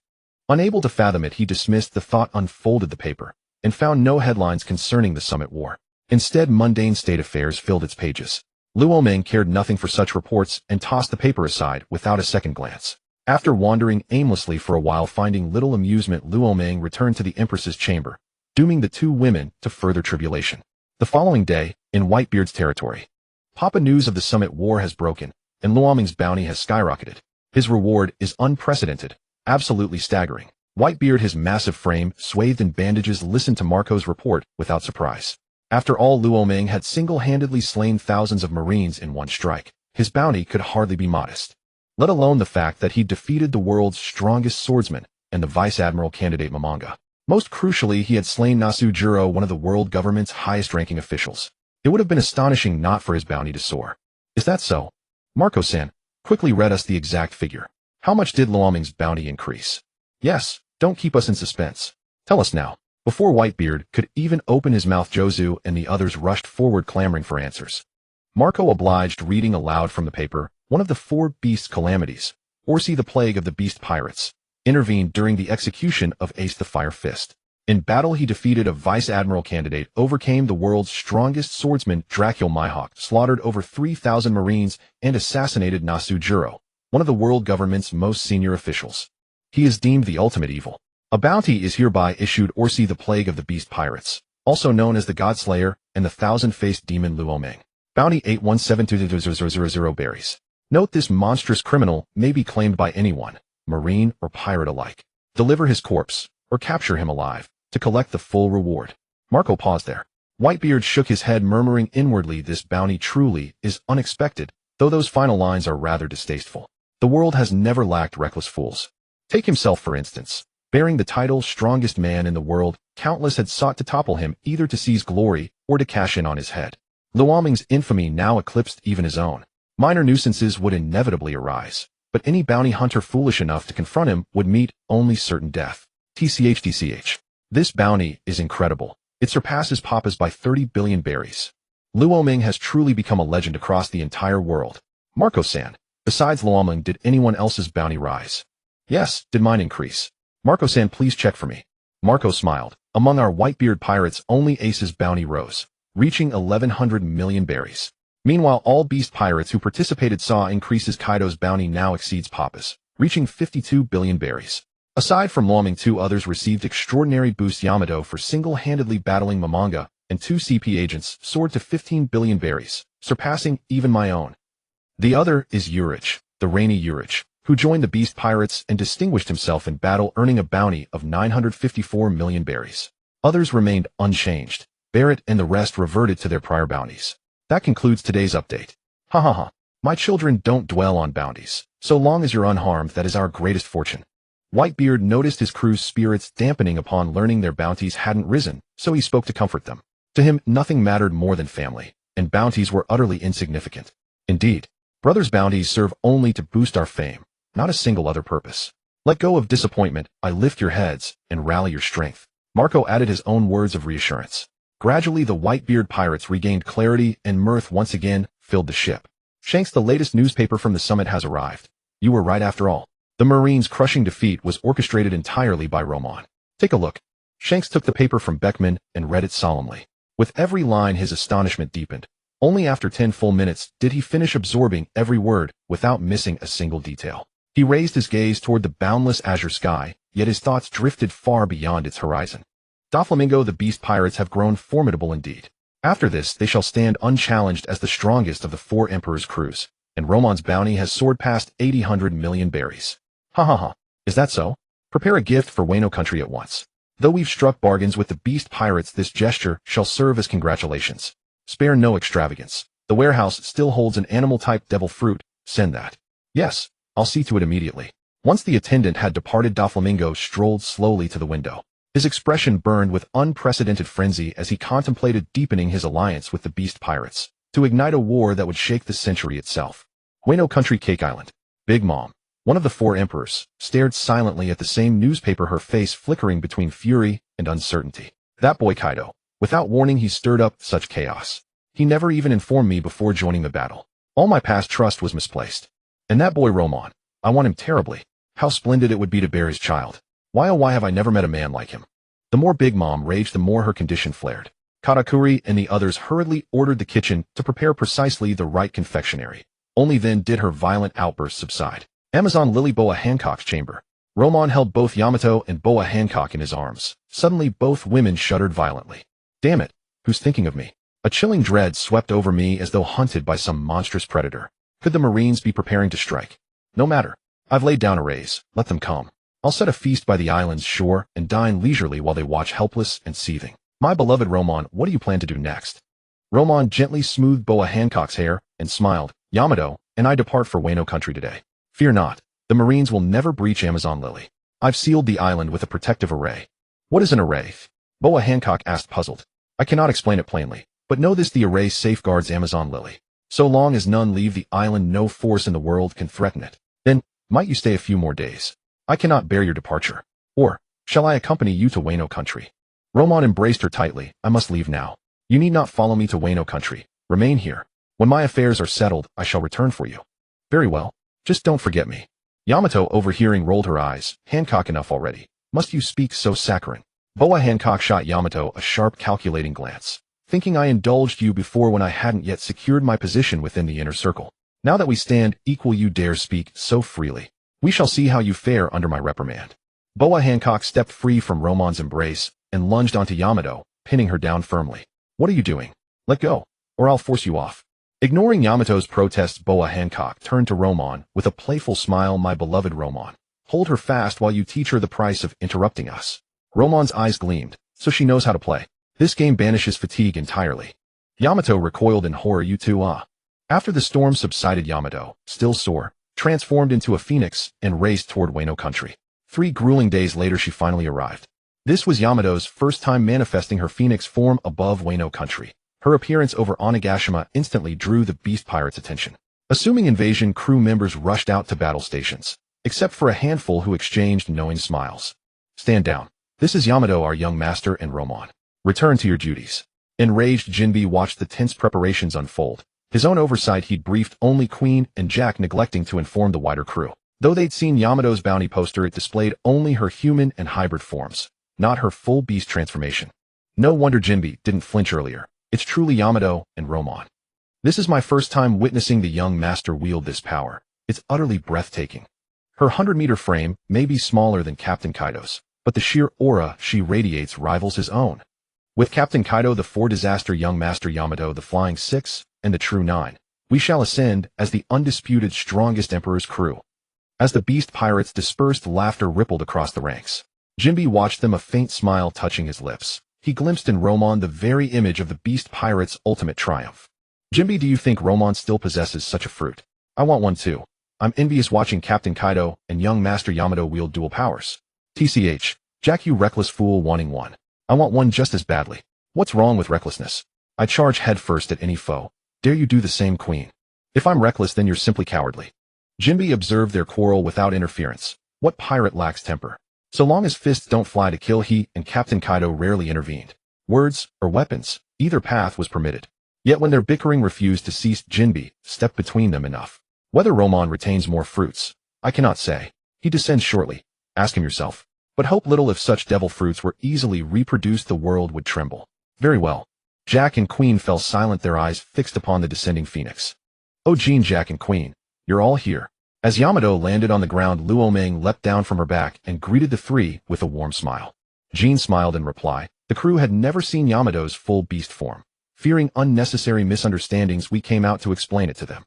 Speaker 1: Unable to fathom it, he dismissed the thought, unfolded the paper, and found no headlines concerning the Summit War. Instead, mundane state affairs filled its pages. Luo Ming cared nothing for such reports and tossed the paper aside without a second glance. After wandering aimlessly for a while, finding little amusement, Luo Ming returned to the Empress's chamber, dooming the two women to further tribulation. The following day, in Whitebeard's territory, Papa, news of the Summit War has broken, and Luo Ming's bounty has skyrocketed. His reward is unprecedented, absolutely staggering. Whitebeard, his massive frame swathed in bandages, listened to Marco's report without surprise. After all, Luo Ming had single-handedly slain thousands of Marines in one strike. His bounty could hardly be modest, let alone the fact that he'd defeated the world's strongest swordsman and the Vice Admiral candidate Momonga. Most crucially, he had slain Nasujiro, one of the world government's highest-ranking officials. It would have been astonishing not for his bounty to soar. Is that so? Marco-san, quickly read us the exact figure. How much did Luo Ming's bounty increase? Yes, don't keep us in suspense. Tell us now. Before Whitebeard could even open his mouth, Jozu and the others rushed forward, clamoring for answers. Marco obliged, reading aloud from the paper. One of the 4 beast calamities, Orsi the plague of the beast pirates, intervened during the execution of Ace the Fire Fist. In battle, he defeated a vice admiral candidate, overcame the world's strongest swordsman, Dracul Mihawk, slaughtered over 3,000 Marines, and assassinated Nasujiro, one of the world government's most senior officials. He is deemed the ultimate evil. A bounty is hereby issued, Orsi the plague of the beast pirates, also known as the Godslayer and the thousand-faced demon Luo Ming. Bounty 817220000 berries. Note, this monstrous criminal may be claimed by anyone, Marine or pirate alike. Deliver his corpse, or capture him alive, to collect the full reward. Marco paused there. Whitebeard shook his head, murmuring inwardly, this bounty truly is unexpected, though those final lines are rather distasteful. The world has never lacked reckless fools. Take himself, for instance. Bearing the title strongest man in the world, countless had sought to topple him, either to seize glory or to cash in on his head. Luo Ming's infamy now eclipsed even his own. Minor nuisances would inevitably arise. but any bounty hunter foolish enough to confront him would meet only certain death. TCH. This bounty is incredible. It surpasses Papa's by 30 billion berries. Luo Ming has truly become a legend across the entire world. Marco-san, besides Luo Ming, did anyone else's bounty rise? Yes, did mine increase? Marco-san, please check for me. Marco smiled. Among our Whitebeard pirates, only Ace's bounty rose, reaching 1100 million berries. Meanwhile, all beast pirates who participated saw increases. Kaido's bounty now exceeds Papa's, reaching 52 billion berries. Aside from Luo Ming, 2 others received extraordinary boosts. Yamato, for single-handedly battling Momonga, and 2 CP agents, soared to 15 billion berries, surpassing even my own. The other is Urich, the rainy Urich, who joined the beast pirates and distinguished himself in battle, earning a bounty of 954 million berries. Others remained unchanged. Barrett and the rest reverted to their prior bounties. That concludes today's update. Ha ha ha. My children, don't dwell on bounties. So long as you're unharmed, that is our greatest fortune. Whitebeard noticed his crew's spirits dampening upon learning their bounties hadn't risen, so he spoke to comfort them. To him, nothing mattered more than family, and bounties were utterly insignificant. Indeed, brothers' bounties serve only to boost our fame, not a single other purpose. Let go of disappointment, I lift your heads, and rally your strength. Marco added his own words of reassurance. Gradually, the Whitebeard pirates regained clarity, and mirth once again filled the ship. Shanks, the latest newspaper from the summit has arrived. You were right after all. The Marines' crushing defeat was orchestrated entirely by Roman. Take a look. Shanks took the paper from Beckman and read it solemnly. With every line, his astonishment deepened. Only after 10 full minutes did he finish absorbing every word without missing a single detail. He raised his gaze toward the boundless azure sky, yet his thoughts drifted far beyond its horizon. Doflamingo, the beast pirates have grown formidable indeed. After this, they shall stand unchallenged as the strongest of the 4 Emperor's crews, and Roman's bounty has soared past 800 million berries. Ha ha ha. Is that so? Prepare a gift for Wano Country at once. Though we've struck bargains with the beast pirates, this gesture shall serve as congratulations. Spare no extravagance. The warehouse still holds an animal-type devil fruit. Send that. Yes, I'll see to it immediately. Once the attendant had departed, Doflamingo strolled slowly to the window. His expression burned with unprecedented frenzy as he contemplated deepening his alliance with the beast pirates, to ignite a war that would shake the century itself. Wano Country, Cake Island. Big Mom, one of the 4 emperors, stared silently at the same newspaper, her face flickering between fury and uncertainty. That boy Kaido. Without warning, he stirred up such chaos. He never even informed me before joining the battle. All my past trust was misplaced. And that boy Roman, I want him terribly. How splendid it would be to bear his child. Why oh why have I never met a man like him? The more Big Mom raged, the more her condition flared. Katakuri and the others hurriedly ordered the kitchen to prepare precisely the right confectionery. Only then did her violent outburst subside. Amazon Lily, Boa Hancock's chamber. Roman held both Yamato and Boa Hancock in his arms. Suddenly both women shuddered violently. Damn it, who's thinking of me? A chilling dread swept over me as though hunted by some monstrous predator. Could the Marines be preparing to strike? No matter. I've laid down arrays. Let them come. I'll set a feast by the island's shore and dine leisurely while they watch, helpless and seething. My beloved Roman, what do you plan to do next? Roman gently smoothed Boa Hancock's hair and smiled. Yamato and I depart for Wano Country today. Fear not. The Marines will never breach Amazon Lily. I've sealed the island with a protective array. What is an array? Boa Hancock asked, puzzled. I cannot explain it plainly, but know this: the array safeguards Amazon Lily. So long as none leave the island, no force in the world can threaten it. Then, might you stay a few more days? I cannot bear your departure. Or, shall I accompany you to Wano Country? Roman embraced her tightly. I must leave now. You need not follow me to Wano Country. Remain here. When my affairs are settled, I shall return for you. Very well. Just don't forget me. Yamato, overhearing, rolled her eyes. Hancock, enough already. Must you speak so saccharine? Boa Hancock shot Yamato a sharp, calculating glance. Thinking I indulged you before when I hadn't yet secured my position within the inner circle. Now that we stand equal, you dare speak so freely. We shall see how you fare under my reprimand. Boa Hancock stepped free from Roman's embrace and lunged onto Yamato, pinning her down firmly. What are you doing? Let go, or I'll force you off. Ignoring Yamato's protests, Boa Hancock turned to Roman with a playful smile. My beloved Roman, hold her fast while you teach her the price of interrupting us. Roman's eyes gleamed. So she knows how to play. This game banishes fatigue entirely. Yamato recoiled in horror. You too, ah. After the storm subsided, Yamato, still sore, transformed into a phoenix and raced toward Wano Country. 3 grueling days later, she finally arrived. This was Yamato's first time manifesting her phoenix form above Wano Country. Her appearance over Onigashima instantly drew the beast pirate's attention. Assuming invasion, crew members rushed out to battle stations, except for a handful who exchanged knowing smiles. Stand down. This is Yamato, our young master, and Romon. Return to your duties. Enraged, Jinbe watched the tense preparations unfold. His own oversight, he'd briefed only Queen and Jack, neglecting to inform the wider crew. Though they'd seen Yamato's bounty poster, it displayed only her human and hybrid forms, not her full beast transformation. No wonder Jinbe didn't flinch earlier. It's truly Yamato and Romon. This is my first time witnessing the young master wield this power. It's utterly breathtaking. Her 100-meter frame may be smaller than Captain Kaido's, but the sheer aura she radiates rivals his own. With Captain Kaido the 4 disaster, young master Yamato the flying 6, and the true 9, we shall ascend as the undisputed strongest emperor's crew. As the beast pirates dispersed, laughter rippled across the ranks. Jinbe watched them, a faint smile touching his lips. He glimpsed in Romon the very image of the beast pirates' ultimate triumph. Jinbe, do you think Romon still possesses such a fruit? I want one too. I'm envious watching Captain Kaido and young master Yamato wield dual powers. TCH, Jack, you reckless fool, wanting one. I want one just as badly. What's wrong with recklessness? I charge headfirst at any foe. Dare you do the same, Queen? If I'm reckless, then you're simply cowardly. Jinbe observed their quarrel without interference. What pirate lacks temper? So long as fists don't fly to kill, he and Captain Kaido rarely intervened. Words or weapons, either path was permitted. Yet when their bickering refused to cease, Jinbe stepped between them enough. Whether Romon retains more fruits, I cannot say. He descends shortly. Ask him yourself. But hope little. If such devil fruits were easily reproduced, the world would tremble. Very well. Jack and Queen fell silent, their eyes fixed upon the descending phoenix. Oh, Jean, Jack and Queen, you're all here. As Yamato landed on the ground, Luoming leapt down from her back and greeted the three with a warm smile. Jean smiled in reply. The crew had never seen Yamato's full beast form. Fearing unnecessary misunderstandings, we came out to explain it to them.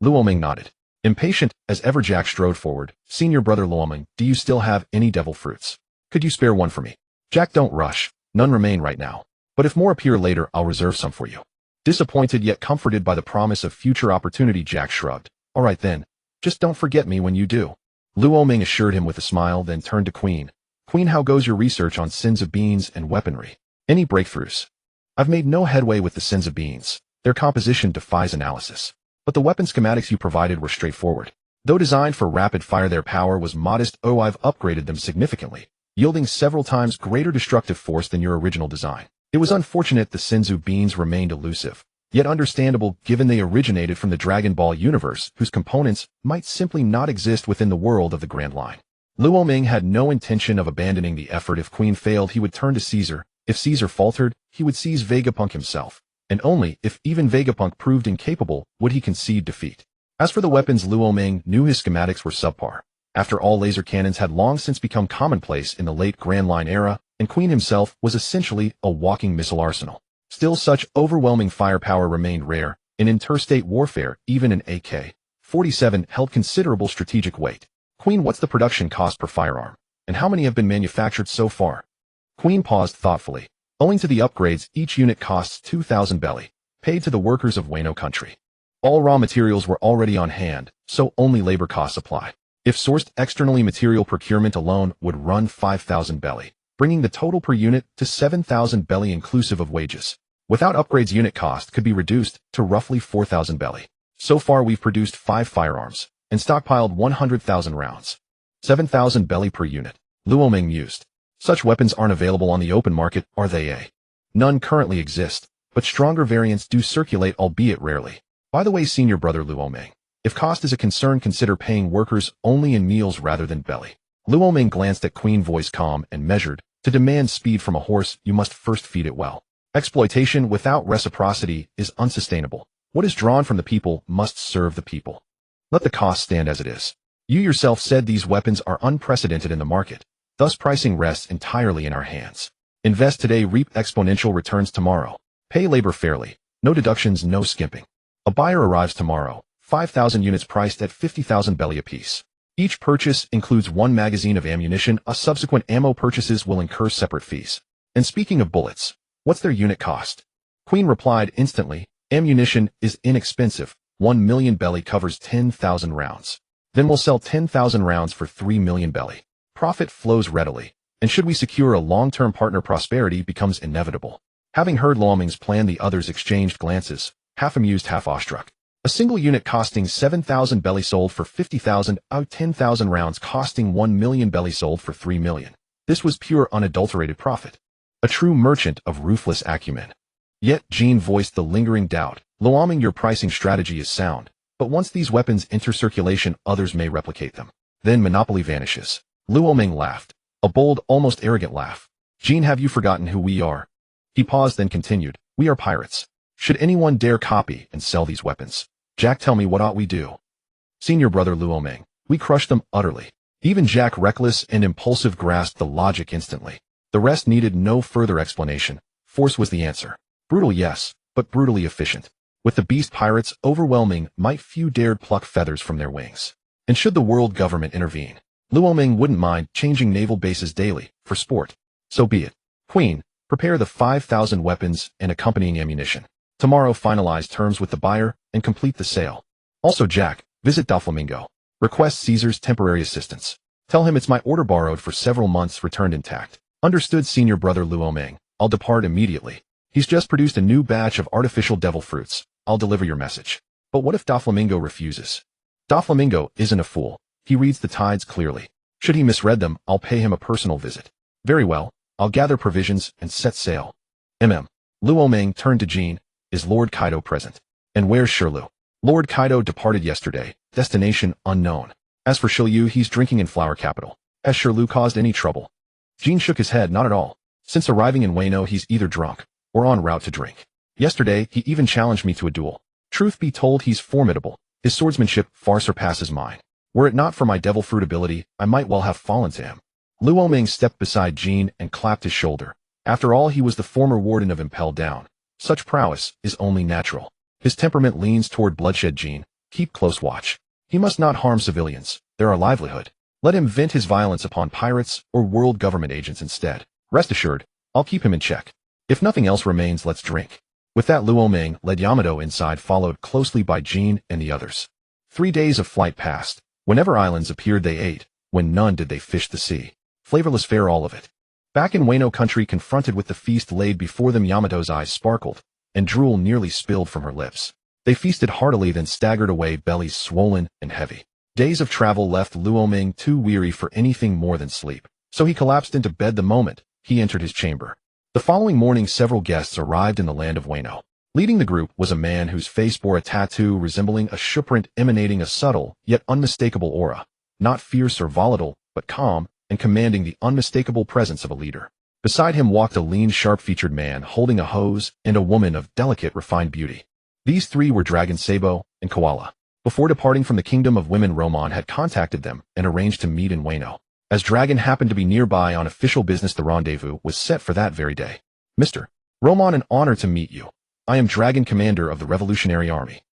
Speaker 1: Luoming nodded. Impatient as ever, Jack strode forward. Senior brother Luoming, do you still have any devil fruits? Could you spare one for me? Jack, don't rush. None remain right now. But if more appear later, I'll reserve some for you. Disappointed yet comforted by the promise of future opportunity, Jack shrugged. All right then. Just don't forget me when you do. Luoming assured him with a smile, then turned to Queen. Queen, how goes your research on sins of beans and weaponry? Any breakthroughs? I've made no headway with the sins of beans. Their composition defies analysis. But the weapon schematics you provided were straightforward. Though designed for rapid fire, their power was modest. Oh, I've upgraded them significantly, yielding several times greater destructive force than your original design. It was unfortunate the Senzu beans remained elusive, yet understandable given they originated from the Dragon Ball universe, whose components might simply not exist within the world of the Grand Line. Luoming had no intention of abandoning the effort. If Queen failed, he would turn to Caesar. If Caesar faltered, he would seize Vegapunk himself. And only if even Vegapunk proved incapable would he concede defeat. As for the weapons, Luoming knew his schematics were subpar. After all, laser cannons had long since become commonplace in the late Grand Line era, and Queen himself was essentially a walking missile arsenal. Still, such overwhelming firepower remained rare. In interstate warfare, even an AK-47 held considerable strategic weight. Queen, what's the production cost per firearm? And how many have been manufactured so far? Queen paused thoughtfully. Owing to the upgrades, each unit costs 2,000 belly, paid to the workers of Wano Country. All raw materials were already on hand, so only labor costs apply. If sourced externally, material procurement alone would run 5,000 belly, bringing the total per unit to 7,000 belly inclusive of wages. Without upgrades, unit cost could be reduced to roughly 4,000 belly. So far, we've produced 5 firearms and stockpiled 100,000 rounds. 7,000 belly per unit. Luoming mused. Such weapons aren't available on the open market, are they? None currently exist, but stronger variants do circulate, albeit rarely. By the way, senior brother Luoming, if cost is a concern, consider paying workers only in meals rather than belly. Luoming glanced at Queen, voice calm and measured. To demand speed from a horse, you must first feed it well. Exploitation without reciprocity is unsustainable. What is drawn from the people must serve the people. Let the cost stand as it is. You yourself said these weapons are unprecedented in the market. Thus pricing rests entirely in our hands. Invest today, reap exponential returns tomorrow. Pay labor fairly. No deductions, no skimping. A buyer arrives tomorrow. 5,000 units priced at 50,000 belly apiece. Each purchase includes 1 magazine of ammunition. Subsequent ammo purchases will incur separate fees. And speaking of bullets, what's their unit cost? Queen replied instantly. Ammunition is inexpensive. 1 million belly covers 10,000 rounds. Then we'll sell 10,000 rounds for 3 million belly. Profit flows readily, and should we secure a long-term partner, prosperity becomes inevitable. Having heard Luoming's plan, the others exchanged glances, half amused, half awestruck. A single unit costing 7,000 belly sold for 50,000 out 10,000 rounds costing 1 million belly sold for 3 million. This was pure unadulterated profit. A true merchant of ruthless acumen. Yet Jean voiced the lingering doubt. Luoming, your pricing strategy is sound, but once these weapons enter circulation, others may replicate them. Then monopoly vanishes. Luoming laughed. A bold, almost arrogant laugh. Jean, have you forgotten who we are? He paused, then continued. We are pirates. Should anyone dare copy and sell these weapons, Jack, tell me, what ought we do? Senior brother Luoming, we crush them utterly. Even Jack, reckless and impulsive, grasped the logic instantly. The rest needed no further explanation. Force was the answer. Brutal, yes, but brutally efficient. With the beast pirates overwhelming might, few dared pluck feathers from their wings. And should the world government intervene, Luoming wouldn't mind changing naval bases daily, for sport. So be it. Queen, prepare the 5,000 weapons and accompanying ammunition. Tomorrow finalize terms with the buyer and complete the sale. Also Jack, visit Doflamingo. Request Caesar's temporary assistance. Tell him it's my order borrowed for several months returned intact. Understood, senior brother Luoming. I'll depart immediately. He's just produced a new batch of artificial devil fruits. I'll deliver your message. But what if Doflamingo refuses? Doflamingo isn't a fool. He reads the tides clearly. Should he misread them, I'll pay him a personal visit. Very well. I'll gather provisions and set sail. Luoming turned to Jean. Is Lord Kaido present? And where's Shirlu? Lord Kaido departed yesterday. Destination unknown. As for Shiryu, he's drinking in Flower Capital. Has Shirlu caused any trouble? Jean shook his head. Not at all. Since arriving in Wano, he's either drunk or en route to drink. Yesterday, he even challenged me to a duel. Truth be told, he's formidable. His swordsmanship far surpasses mine. Were it not for my devil fruit ability, I might well have fallen to him. Luoming stepped beside Jean and clapped his shoulder. After all, he was the former warden of Impel Down. Such prowess is only natural. His temperament leans toward bloodshed. Jean, keep close watch. He must not harm civilians. They're our livelihood. Let him vent his violence upon pirates or world government agents instead. Rest assured, I'll keep him in check. If nothing else remains, let's drink. With that, Luoming led Yamato inside, followed closely by Jean and the others. 3 days of flight passed. Whenever islands appeared, they ate. When none did, they fished the sea. Flavorless fare, all of it. Back in Wano Country, confronted with the feast laid before them, Yamato's eyes sparkled, and drool nearly spilled from her lips. They feasted heartily, then staggered away, bellies swollen and heavy. Days of travel left Luoming too weary for anything more than sleep, so he collapsed into bed the moment he entered his chamber. The following morning, several guests arrived in the land of Wano. Leading the group was a man whose face bore a tattoo resembling a shoeprint, emanating a subtle yet unmistakable aura, not fierce or volatile, but calm and commanding the unmistakable presence of a leader. Beside him walked a lean, sharp-featured man holding a hose and a woman of delicate, refined beauty. These three were Dragon, Sabo, and Koala. Before departing from the Kingdom of Women, Roman had contacted them and arranged to meet in Wano. As Dragon happened to be nearby on official business, the rendezvous was set for that very day. Mr. Roman, an honor to meet you. I am Dragon, commander of the Revolutionary Army.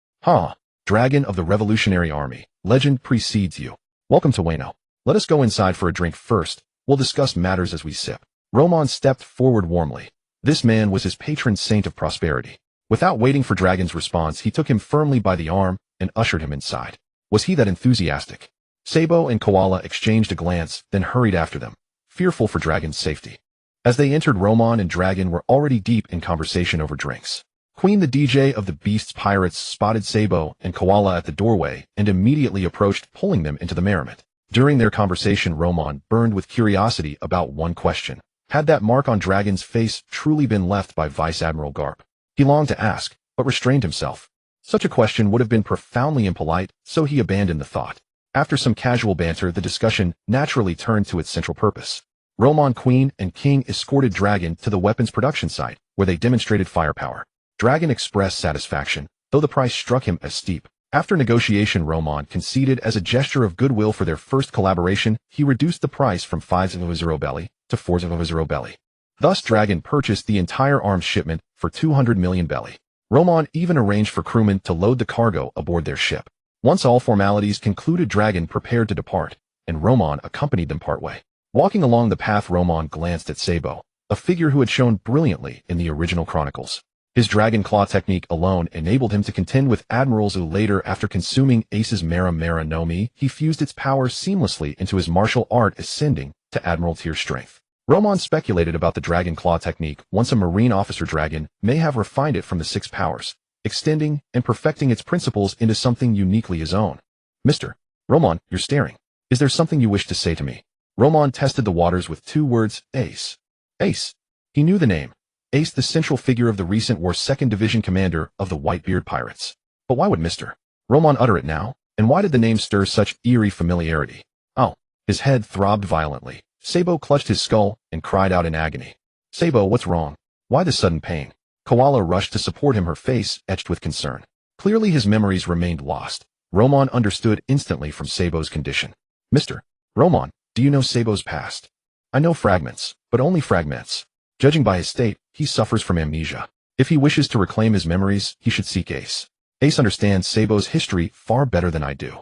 Speaker 1: Dragon of the Revolutionary Army. Legend precedes you. Welcome to Wano. Let us go inside for a drink first. We'll discuss matters as we sip. Roman stepped forward warmly. This man was his patron saint of prosperity. Without waiting for Dragon's response, he took him firmly by the arm and ushered him inside. Was he that enthusiastic? Sabo and Koala exchanged a glance, then hurried after them, fearful for Dragon's safety. As they entered, Roman and Dragon were already deep in conversation over drinks. Queen, the DJ of the Beast's Pirates, spotted Sabo and Koala at the doorway and immediately approached, pulling them into the merriment. During their conversation, Roman burned with curiosity about one question. Had that mark on Dragon's face truly been left by Vice Admiral Garp? He longed to ask, but restrained himself. Such a question would have been profoundly impolite, so he abandoned the thought. After some casual banter, the discussion naturally turned to its central purpose. Roman, Queen, and King escorted Dragon to the weapons production site, where they demonstrated firepower. Dragon expressed satisfaction, though the price struck him as steep. After negotiation, Roman conceded as a gesture of goodwill for their first collaboration. He reduced the price from 5,000 belly to 4,000 belly. Thus, Dragon purchased the entire arms shipment for 200 million belly. Roman even arranged for crewmen to load the cargo aboard their ship. Once all formalities concluded, Dragon prepared to depart, and Roman accompanied them partway. Walking along the path, Roman glanced at Sabo, a figure who had shone brilliantly in the original chronicles. His dragon claw technique alone enabled him to contend with admirals who later, after consuming Ace's Mera Mera no Mi, he fused its power seamlessly into his martial art, ascending to admiral tier strength. Roman speculated about the dragon claw technique. Once a marine officer, Dragon may have refined it from the 6 powers, extending and perfecting its principles into something uniquely his own. Mr. Roman, you're staring. Is there something you wish to say to me? Roman tested the waters with 2 words, Ace. Ace. He knew the name. Ace, the central figure of the recent war 2nd Division commander of the Whitebeard Pirates. But why would Mr. Roman utter it now? And why did the name stir such eerie familiarity? Oh. His head throbbed violently. Sabo clutched his skull and cried out in agony. Sabo, what's wrong? Why the sudden pain? Koala rushed to support him, her face etched with concern. Clearly his memories remained lost. Roman understood instantly from Sabo's condition. Mr. Roman, do you know Sabo's past? I know fragments, but only fragments. Judging by his state, he suffers from amnesia. If he wishes to reclaim his memories, he should seek Ace. Ace understands Sabo's history far better than I do.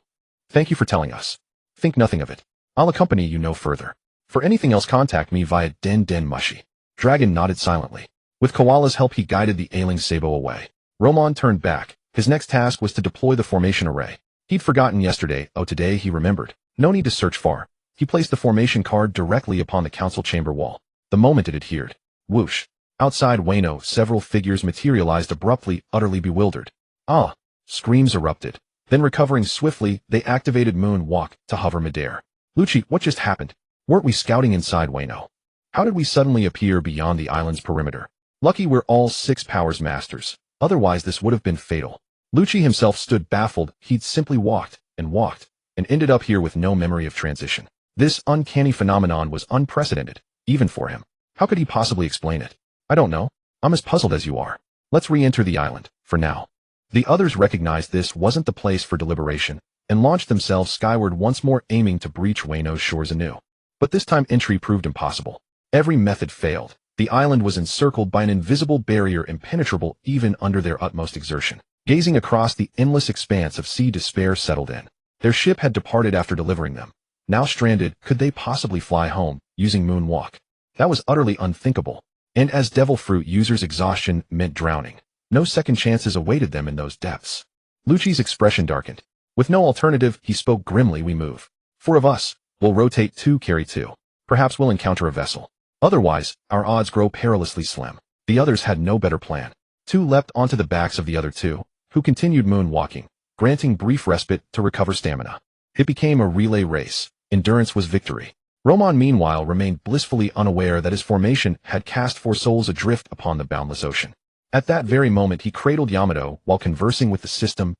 Speaker 1: Thank you for telling us. Think nothing of it. I'll accompany you no further. For anything else, contact me via Den Mushi. Dragon nodded silently. With Koala's help, he guided the ailing Sabo away. Roman turned back. His next task was to deploy the formation array. He'd forgotten yesterday. Oh, today he remembered. No need to search far. He placed the formation card directly upon the council chamber wall. The moment it adhered. Whoosh. Outside Wano, several figures materialized abruptly, utterly bewildered. Ah! Screams erupted. Then recovering swiftly, they activated Moonwalk to hover midair. Lucci, what just happened? Weren't we scouting inside Wano? How did we suddenly appear beyond the island's perimeter? Lucky we're all 6 powers masters. Otherwise this would have been fatal. Lucci himself stood baffled. He'd simply walked, and ended up here with no memory of transition. This uncanny phenomenon was unprecedented, even for him. How could he possibly explain it? I don't know. I'm as puzzled as you are. Let's re-enter the island, for now. The others recognized this wasn't the place for deliberation, and launched themselves skyward once more, aiming to breach Wano's shores anew. But this time entry proved impossible. Every method failed. The island was encircled by an invisible barrier, impenetrable even under their utmost exertion. Gazing across the endless expanse of sea, despair settled in. Their ship had departed after delivering them. Now stranded, could they possibly fly home, using Moonwalk? That was utterly unthinkable. And as Devil Fruit users, exhaustion meant drowning. No second chances awaited them in those depths. Lucci's expression darkened. With no alternative, he spoke grimly. We move. 4 of us. We'll rotate 2, carry 2. Perhaps we'll encounter a vessel. Otherwise, our odds grow perilously slim. The others had no better plan. 2 leapt onto the backs of the other 2, who continued moonwalking, granting brief respite to recover stamina. It became a relay race. Endurance was victory. Roman, meanwhile, remained blissfully unaware that his formation had cast 4 souls adrift upon the boundless ocean. At that very moment, he cradled Yamato while conversing with the system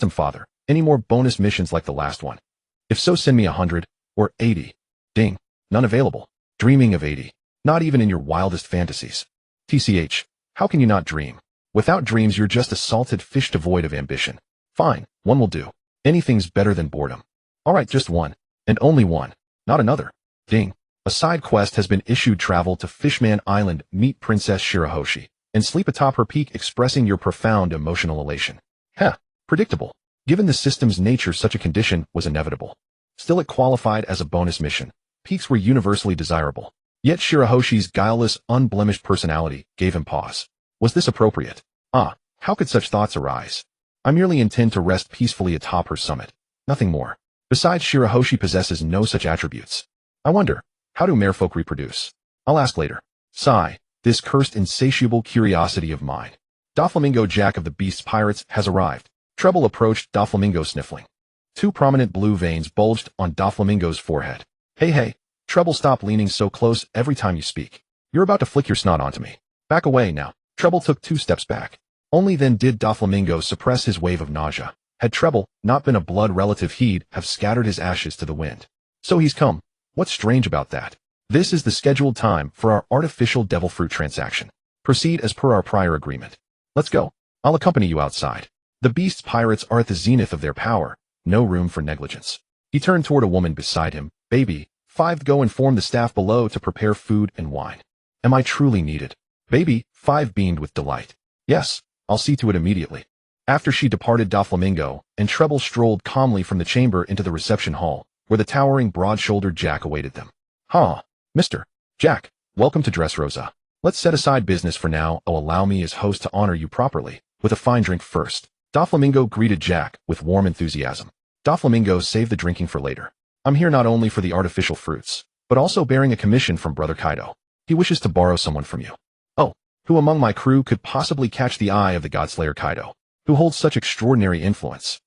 Speaker 1: father. Any more bonus missions like the last one? If so, send me 100, or 80. Ding. None available. Dreaming of 80. Not even in your wildest fantasies. TCH. How can you not dream? Without dreams, you're just a salted fish devoid of ambition. Fine, 1 will do. Anything's better than boredom. Alright, just 1. And only 1. Not another. Ding. A side quest has been issued. Travel to Fishman Island, meet Princess Shirahoshi, and sleep atop her peak, expressing your profound emotional elation. Heh. Predictable. Given the system's nature, such a condition was inevitable. Still, it qualified as a bonus mission. Peaks were universally desirable. Yet Shirahoshi's guileless, unblemished personality gave him pause. Was this appropriate? How could such thoughts arise? I merely intend to rest peacefully atop her summit. Nothing more. Besides, Shirahoshi possesses no such attributes. I wonder, how do merfolk reproduce? I'll ask later. Sigh. This cursed insatiable curiosity of mine. Doflamingo, Jack of the Beast's Pirates, has arrived. Treble approached Doflamingo, sniffling. 2 prominent blue veins bulged on Doflamingo's forehead. Hey, Treble, stop leaning so close every time you speak. You're about to flick your snot onto me. Back away now. Treble took 2 steps back. Only then did Doflamingo suppress his wave of nausea. Had Treble not been a blood relative, he'd have scattered his ashes to the wind. So he's come. What's strange about that? This is the scheduled time for our artificial devil fruit transaction. Proceed as per our prior agreement. Let's go. I'll accompany you outside. The Beast's pirates are at the zenith of their power. No room for negligence. He turned toward a woman beside him. Baby, 5, go inform the staff below to prepare food and wine. Am I truly needed? Baby, 5 beamed with delight. Yes, I'll see to it immediately. After she departed, Doflamingo and Treble strolled calmly from the chamber into the reception hall, where the towering, broad-shouldered Jack awaited them. Mr. Jack, welcome to Dressrosa. Let's set aside business for now. Allow me as host to honor you properly, with a fine drink first. Doflamingo greeted Jack with warm enthusiasm. Doflamingo, save the drinking for later. I'm here not only for the artificial fruits, but also bearing a commission from Brother Kaido. He wishes to borrow someone from you. Oh, who among my crew could possibly catch the eye of the Godslayer Kaido? Who holds such extraordinary influence?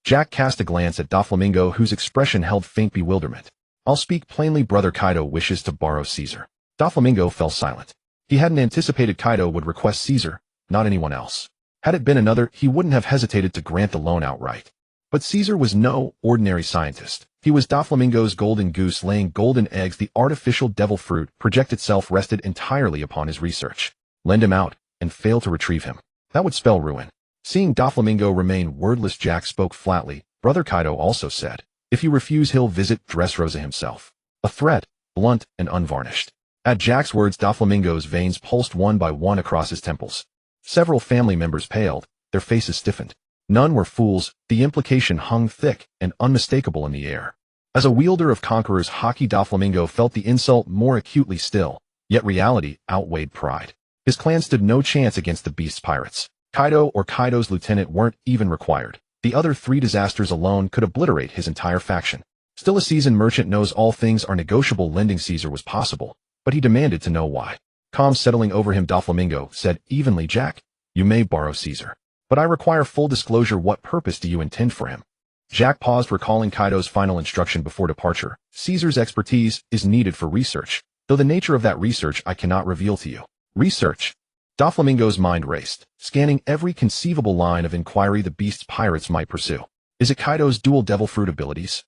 Speaker 1: Jack cast a glance at Doflamingo, whose expression held faint bewilderment. I'll speak plainly, brother. Kaido wishes to borrow Caesar. Doflamingo fell silent. He hadn't anticipated Kaido would request Caesar, not anyone else. Had it been another, he wouldn't have hesitated to grant the loan outright. But Caesar was no ordinary scientist. He was Doflamingo's golden goose laying golden eggs. The artificial devil fruit project itself rested entirely upon his research. Lend him out, and fail to retrieve him. That would spell ruin. Seeing Doflamingo remain wordless, Jack spoke flatly. Brother Kaido also said, if you refuse, he'll visit Dressrosa himself. A threat, blunt and unvarnished. At Jack's words, Doflamingo's veins pulsed one by one across his temples. Several family members paled, their faces stiffened. None were fools, the implication hung thick and unmistakable in the air. As a wielder of Conqueror's haki, Doflamingo felt the insult more acutely still, yet reality outweighed pride. His clan stood no chance against the beast's pirates. Kaido or Kaido's lieutenant weren't even required. The other three disasters alone could obliterate his entire faction. Still, a seasoned merchant knows all things are negotiable. Lending Caesar was possible, but he demanded to know why. Calm settling over him, Doflamingo said evenly, Jack, you may borrow Caesar, but I require full disclosure. What purpose do you intend for him? Jack paused, recalling Kaido's final instruction before departure. Caesar's expertise is needed for research, though the nature of that research I cannot reveal to you. Research? Doflamingo's mind raced, scanning every conceivable line of inquiry the beast's pirates might pursue. Is it Kaido's dual devil fruit abilities?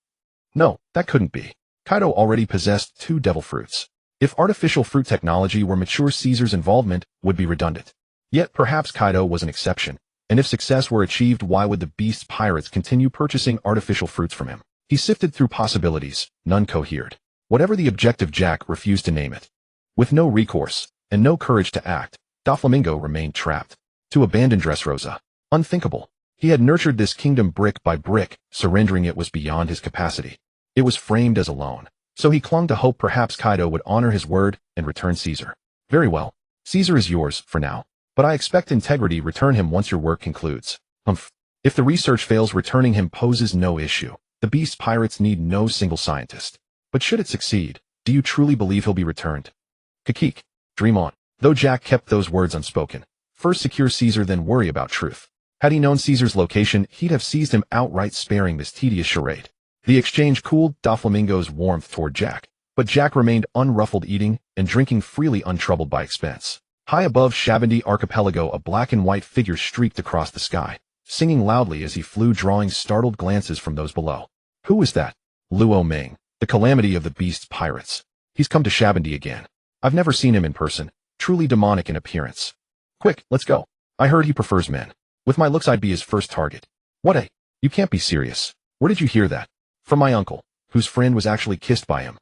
Speaker 1: No, that couldn't be. Kaido already possessed 2 devil fruits. If artificial fruit technology were mature, Caesar's involvement would be redundant. Yet perhaps Kaido was an exception, and if success were achieved, why would the beast's pirates continue purchasing artificial fruits from him? He sifted through possibilities, none cohered. Whatever the objective, Jack refused to name it. With no recourse, and no courage to act, Doflamingo remained trapped. To abandon Dressrosa? Unthinkable. He had nurtured this kingdom brick by brick, surrendering it was beyond his capacity. It was framed as a loan. So he clung to hope perhaps Kaido would honor his word and return Caesar. Very well. Caesar is yours, for now. But I expect integrity. Return him once your work concludes. Humph. If the research fails, returning him poses no issue. The beast's pirates need no single scientist. But should it succeed, do you truly believe he'll be returned? Kakik. Dream on. Though Jack kept those words unspoken. First secure Caesar, then worry about truth. Had he known Caesar's location, he'd have seized him outright, sparing this tedious charade. The exchange cooled Doflamingo's warmth toward Jack, but Jack remained unruffled, eating and drinking freely, untroubled by expense. High above Shabandi Archipelago, a black and white figure streaked across the sky, singing loudly as he flew, drawing startled glances from those below. Who was that? Luo Ming, the calamity of the beast's pirates. He's come to Shabandi again. I've never seen him in person, truly demonic in appearance. Quick, let's go. I heard he prefers men. With my looks, I'd be his first target. What a... You can't be serious. Where did you hear that? From my uncle, whose friend was actually kissed by him.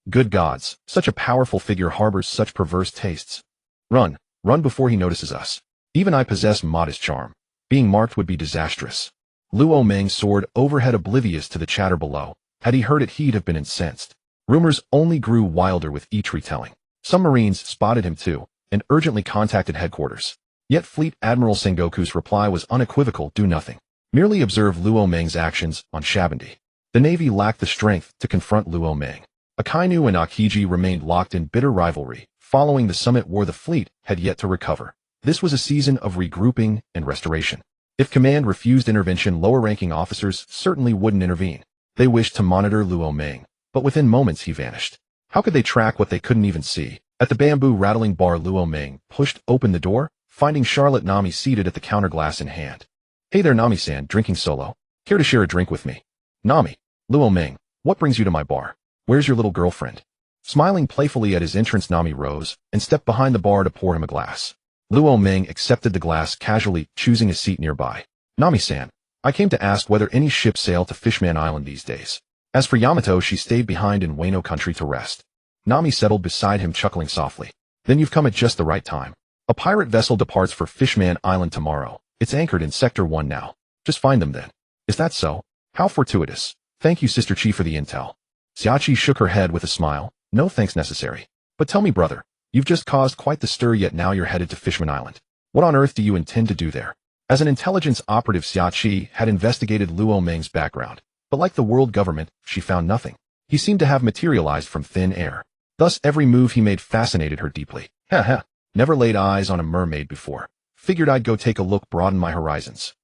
Speaker 1: Good gods, such a powerful figure harbors such perverse tastes. Run, run before he notices us. Even I possess modest charm. Being marked would be disastrous. Luo Meng soared overhead, oblivious to the chatter below. Had he heard it, he'd have been incensed. Rumors only grew wilder with each retelling. Some Marines spotted him too, and urgently contacted headquarters. Yet Fleet Admiral Sengoku's reply was unequivocal: do nothing. Merely observe Luo Meng's actions on Shabandi. The Navy lacked the strength to confront Luo Meng. Akainu and Akiji remained locked in bitter rivalry. Following the summit war, the fleet had yet to recover. This was a season of regrouping and restoration. If command refused intervention, lower-ranking officers certainly wouldn't intervene. They wished to monitor Luo Meng, but within moments he vanished. How could they track what they couldn't even see? At the bamboo rattling bar, Luo Meng pushed open the door, finding Charlotte Nami seated at the counter, glass in hand. Hey there, Nami-san, drinking solo. Care to share a drink with me? Nami. Luo Meng, what brings you to my bar? Where's your little girlfriend? Smiling playfully at his entrance, Nami rose and stepped behind the bar to pour him a glass. Luo Meng accepted the glass casually, choosing a seat nearby. Nami-san, I came to ask whether any ships sail to Fishman Island these days. As for Yamato, she stayed behind in Wano Country to rest. Nami settled beside him, chuckling softly. Then you've come at just the right time. A pirate vessel departs for Fishman Island tomorrow. It's anchored in Sector 1 now. Just find them then. Is that so? How fortuitous. Thank you, Sister Chi, for the intel. Xiachi shook her head with a smile. No thanks necessary. But tell me, brother, you've just caused quite the stir, yet now you're headed to Fishman Island. What on earth do you intend to do there? As an intelligence operative, Xiachi had investigated Luo Meng's background, but like the world government, she found nothing. He seemed to have materialized from thin air. Thus, every move he made fascinated her deeply. Never laid eyes on a mermaid before. Figured I'd go take a look, broaden my horizons.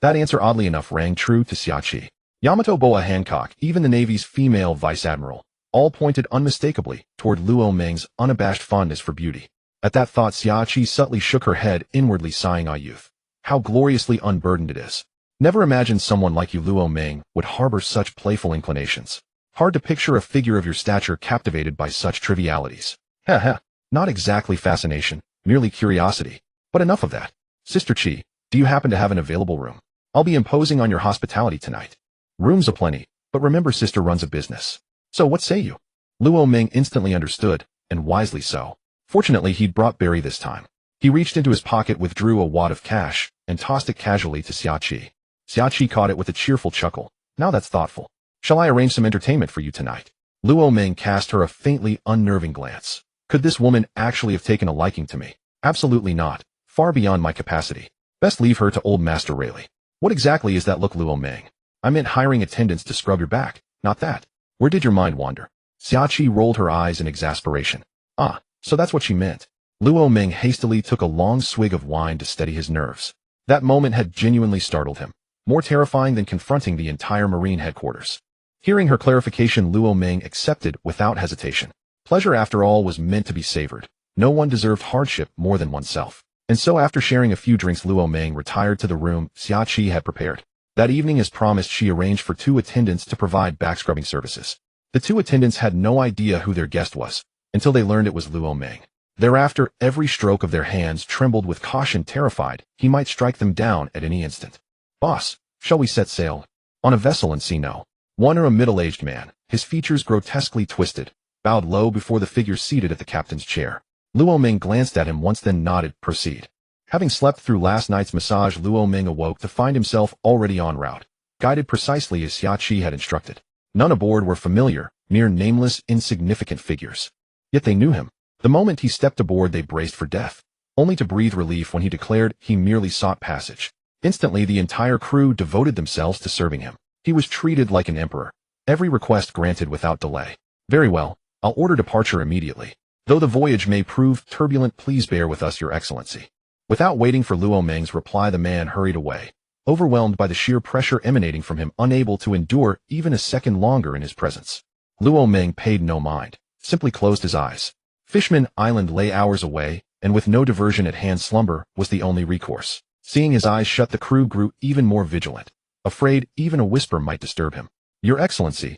Speaker 1: That answer oddly enough rang true to Xiachi. Yamato Boa Hancock, even the Navy's female vice admiral, all pointed unmistakably toward Luo Meng's unabashed fondness for beauty. At that thought, Xiachi subtly shook her head, inwardly sighing, "Ah, youth. How gloriously unburdened it is. Never imagined someone like you, Luo Meng, would harbor such playful inclinations. Hard to picture a figure of your stature captivated by such trivialities." "Heh heh. Not exactly fascination, merely curiosity. But enough of that. Sister Chi, do you happen to have an available room? I'll be imposing on your hospitality tonight." "Rooms aplenty, but remember sister runs a business. So what say you?" Luo Meng instantly understood, and wisely so. Fortunately, he'd brought Barry this time. He reached into his pocket, withdrew a wad of cash, and tossed it casually to Xiachi. Xiachi caught it with a cheerful chuckle. "Now that's thoughtful. Shall I arrange some entertainment for you tonight?" Luo Meng cast her a faintly unnerving glance. Could this woman actually have taken a liking to me? Absolutely not. Far beyond my capacity. Best leave her to old Master Rayleigh. "What exactly is that look, Luo Meng? I meant hiring attendants to scrub your back, not that. Where did your mind wander?" Xiachi rolled her eyes in exasperation. "Ah, so that's what she meant." Luo Meng hastily took a long swig of wine to steady his nerves. That moment had genuinely startled him, more terrifying than confronting the entire Marine headquarters. Hearing her clarification, Luo Meng accepted without hesitation. Pleasure, after all, was meant to be savored. No one deserved hardship more than oneself. And so after sharing a few drinks, Luo Meng retired to the room Xiachi had prepared. That evening, as promised, she arranged for 2 attendants to provide backscrubbing services. The 2 attendants had no idea who their guest was, until they learned it was Luo Meng. Thereafter, every stroke of their hands trembled with caution, terrified he might strike them down at any instant. "Boss, shall we set sail?" "On a vessel and see no." One, a middle-aged man, his features grotesquely twisted, bowed low before the figure seated at the captain's chair. Luo Meng glanced at him once, then nodded. "Proceed." Having slept through last night's massage, Luo Meng awoke to find himself already en route, guided precisely as Xiachi had instructed. None aboard were familiar, mere nameless, insignificant figures. Yet they knew him. The moment he stepped aboard, they braced for death, only to breathe relief when he declared he merely sought passage. Instantly, the entire crew devoted themselves to serving him. He was treated like an emperor, every request granted without delay. "Very well, I'll order departure immediately. Though the voyage may prove turbulent, please bear with us, Your Excellency." Without waiting for Luo Meng's reply, the man hurried away, overwhelmed by the sheer pressure emanating from him, unable to endure even a second longer in his presence. Luo Meng paid no mind, simply closed his eyes. Fishman Island lay hours away, and with no diversion at hand, slumber was the only recourse. Seeing his eyes shut, the crew grew even more vigilant, afraid even a whisper might disturb him. Your Excellency,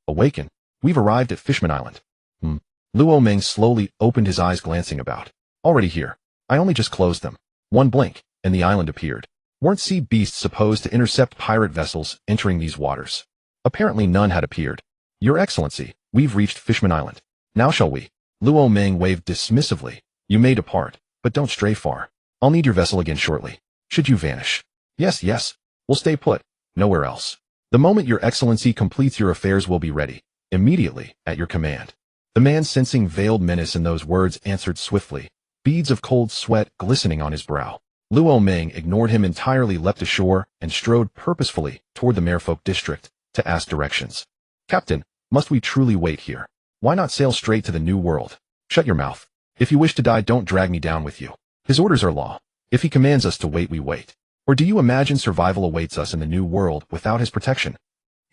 Speaker 1: awaken. We've arrived at Fishman Island." Luo Meng slowly opened his eyes, glancing about. "Already here. I only just closed them." One blink, and the island appeared. Weren't sea beasts supposed to intercept pirate vessels entering these waters? Apparently none had appeared. "Your Excellency, we've reached Fishman Island. Now shall we?" Luo Meng waved dismissively. "You may depart, but don't stray far. I'll need your vessel again shortly. Should you vanish." Yes. We'll stay put. Nowhere else. The moment Your Excellency completes your affairs, we'll be ready. Immediately, at your command." The man, sensing veiled menace in those words, answered swiftly, beads of cold sweat glistening on his brow. Luo Meng ignored him entirely, leapt ashore, and strode purposefully toward the Merfolk district to ask directions. "Captain, must we truly wait here? Why not sail straight to the New World?" "Shut your mouth. If you wish to die, don't drag me down with you. His orders are law. If he commands us to wait, we wait. Or do you imagine survival awaits us in the New World without his protection?"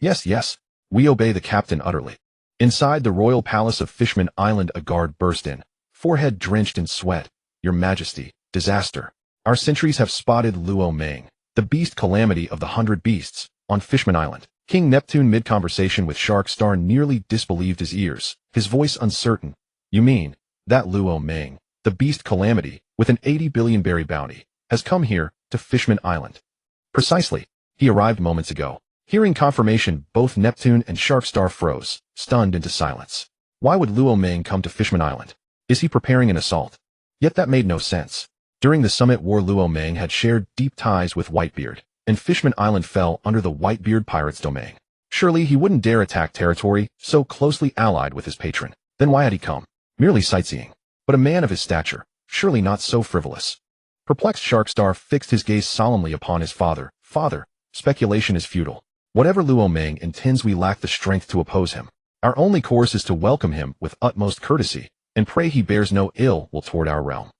Speaker 1: Yes. We obey the captain utterly." Inside the royal palace of Fishman Island, a guard burst in, forehead drenched in sweat. "Your Majesty, disaster. Our sentries have spotted Luo Meng, the beast calamity of the 100 beasts, on Fishman Island." King Neptune, mid-conversation with Shark Star, nearly disbelieved his ears, his voice uncertain. "You mean, that Luo Meng, the beast calamity, with an 80 billion berry bounty, has come here, to Fishman Island?" "Precisely. He arrived moments ago." Hearing confirmation, both Neptune and Shark Star froze, stunned into silence. Why would Luo Meng come to Fishman Island? Is he preparing an assault? Yet that made no sense. During the Summit War, Luo Meng had shared deep ties with Whitebeard, and Fishman Island fell under the Whitebeard pirates' domain. Surely he wouldn't dare attack territory so closely allied with his patron. Then why had he come? Merely sightseeing. But a man of his stature, surely not so frivolous. Perplexed, Sharkstar fixed his gaze solemnly upon his father. "Father, speculation is futile. Whatever Luo Meng intends, we lack the strength to oppose him. Our only course is to welcome him with utmost courtesy, and pray he bears no ill will toward our realm."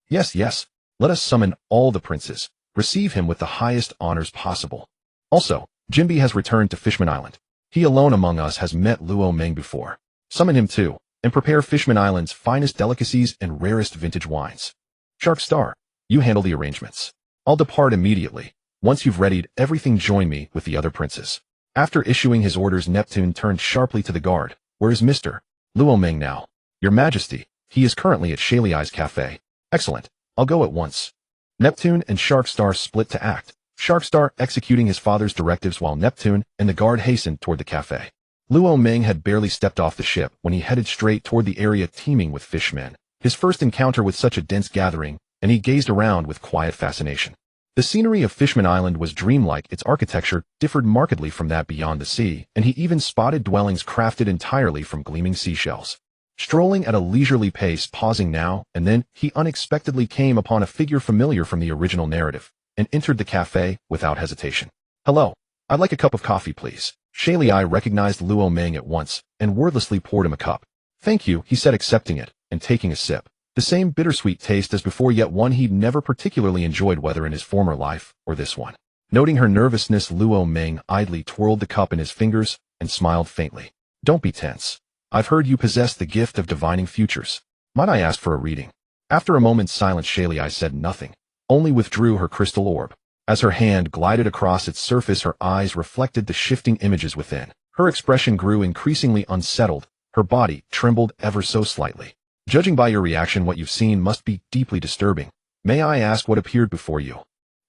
Speaker 1: Yes. Let us summon all the princes, Receive him with the highest honors possible. Also, Jinbe has returned to Fishman Island. He alone among us has met Luo Meng before. Summon him too, and prepare Fishman Island's finest delicacies and rarest vintage wines. Shark Star, you handle the arrangements. I'll depart immediately. Once you've readied everything, join me with the other princes. After issuing his orders, Neptune turned sharply to the guard. Where is Mr. Luo Meng now? Your Majesty, he is currently at Shalei's cafe. Excellent. I'll go at once. Neptune and Shark Star split to act, Shark Star executing his father's directives while Neptune and the guard hastened toward the cafe. Luo Meng had barely stepped off the ship when he headed straight toward the area teeming with fishmen. His first encounter with such a dense gathering, and he gazed around with quiet fascination. The scenery of Fishman Island was dreamlike. Its architecture differed markedly from that beyond the sea, and he even spotted dwellings crafted entirely from gleaming seashells. Strolling at a leisurely pace, pausing now and then, he unexpectedly came upon a figure familiar from the original narrative, and entered the cafe without hesitation. Hello, I'd like a cup of coffee, please. Shalei recognized Luo Meng at once, and wordlessly poured him a cup. Thank you, he said, accepting it, and taking a sip. The same bittersweet taste as before, yet one he'd never particularly enjoyed, whether in his former life or this one. Noting her nervousness, Luo Meng idly twirled the cup in his fingers and smiled faintly. Don't be tense. I've heard you possess the gift of divining futures. Might I ask for a reading? After a moment's silence, Shalei said nothing, only withdrew her crystal orb. As her hand glided across its surface, her eyes reflected the shifting images within. Her expression grew increasingly unsettled, her body trembled ever so slightly. Judging by your reaction, what you've seen must be deeply disturbing. May I ask what appeared before you?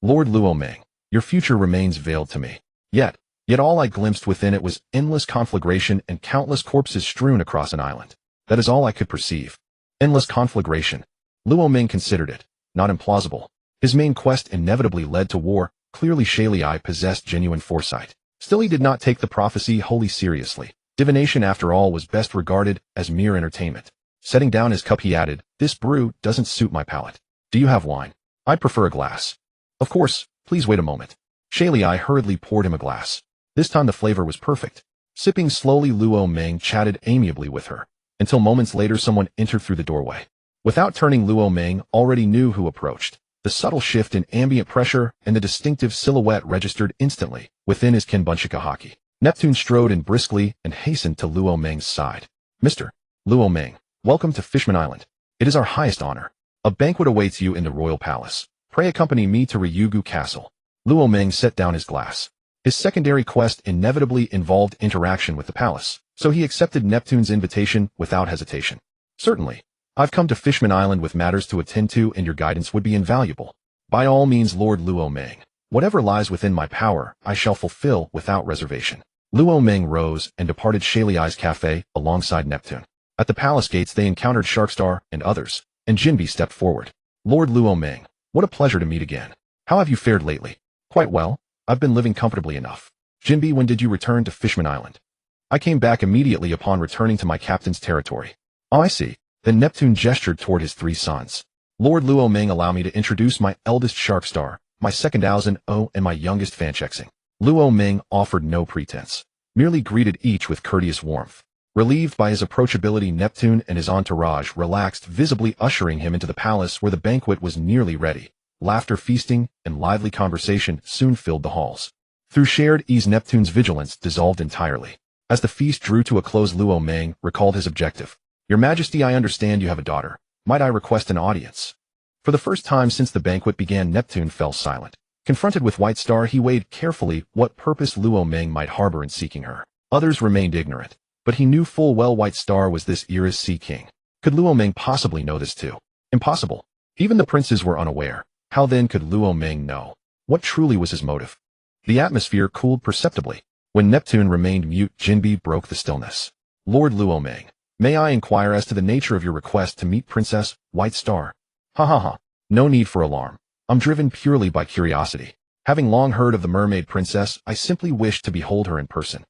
Speaker 1: Lord Luo Meng, your future remains veiled to me. Yet all I glimpsed within it was endless conflagration and countless corpses strewn across an island. That is all I could perceive. Endless conflagration. Luo Meng considered it not implausible. His main quest inevitably led to war. Clearly Shalei possessed genuine foresight. Still, he did not take the prophecy wholly seriously. Divination, after all, was best regarded as mere entertainment. Setting down his cup, he added, this brew doesn't suit my palate. Do you have wine? I'd prefer a glass. Of course, please wait a moment. Shalei hurriedly poured him a glass. This time the flavor was perfect. Sipping slowly, Luo Meng chatted amiably with her, until moments later someone entered through the doorway. Without turning, Luo Meng already knew who approached. The subtle shift in ambient pressure and the distinctive silhouette registered instantly within his Kenbunshika haki. Neptune strode in briskly and hastened to Luo Meng's side. Mr. Luo Meng, welcome to Fishman Island. It is our highest honor. A banquet awaits you in the royal palace. Pray accompany me to Ryugu Castle. Luo Meng set down his glass. His secondary quest inevitably involved interaction with the palace, so he accepted Neptune's invitation without hesitation. Certainly. I've come to Fishman Island with matters to attend to, and your guidance would be invaluable. By all means, Lord Luo Meng. Whatever lies within my power, I shall fulfill without reservation. Luo Meng rose and departed Shalei's cafe alongside Neptune. At the palace gates they encountered Sharkstar and others, and Jinbe stepped forward. Lord Luo Meng, what a pleasure to meet again. How have you fared lately? Quite well. I've been living comfortably enough. Jinbe, when did you return to Fishman Island? I came back immediately upon returning to my captain's territory. Oh, I see. Then Neptune gestured toward his three sons. Lord Luo Meng, allow me to introduce my eldest Sharkstar, my second Aozen, and my youngest Fanchexing. Luo Meng offered no pretense, merely greeted each with courteous warmth. Relieved by his approachability, Neptune and his entourage relaxed, visibly ushering him into the palace where the banquet was nearly ready. Laughter, feasting, and lively conversation soon filled the halls. Through shared ease, Neptune's vigilance dissolved entirely. As the feast drew to a close, Luo Meng recalled his objective. Your Majesty, I understand you have a daughter. Might I request an audience? For the first time since the banquet began, Neptune fell silent. Confronted with White Star, he weighed carefully what purpose Luo Meng might harbor in seeking her. Others remained ignorant, but he knew full well White Star was this era's sea king. Could Luo Meng possibly know this too? Impossible. Even the princes were unaware. How then could Luo Meng know? What truly was his motive? The atmosphere cooled perceptibly. When Neptune remained mute, Jinbe broke the stillness. Lord Luo Meng, may I inquire as to the nature of your request to meet Princess White Star? Ha ha ha. No need for alarm. I'm driven purely by curiosity. Having long heard of the mermaid princess, I simply wish to behold her in person.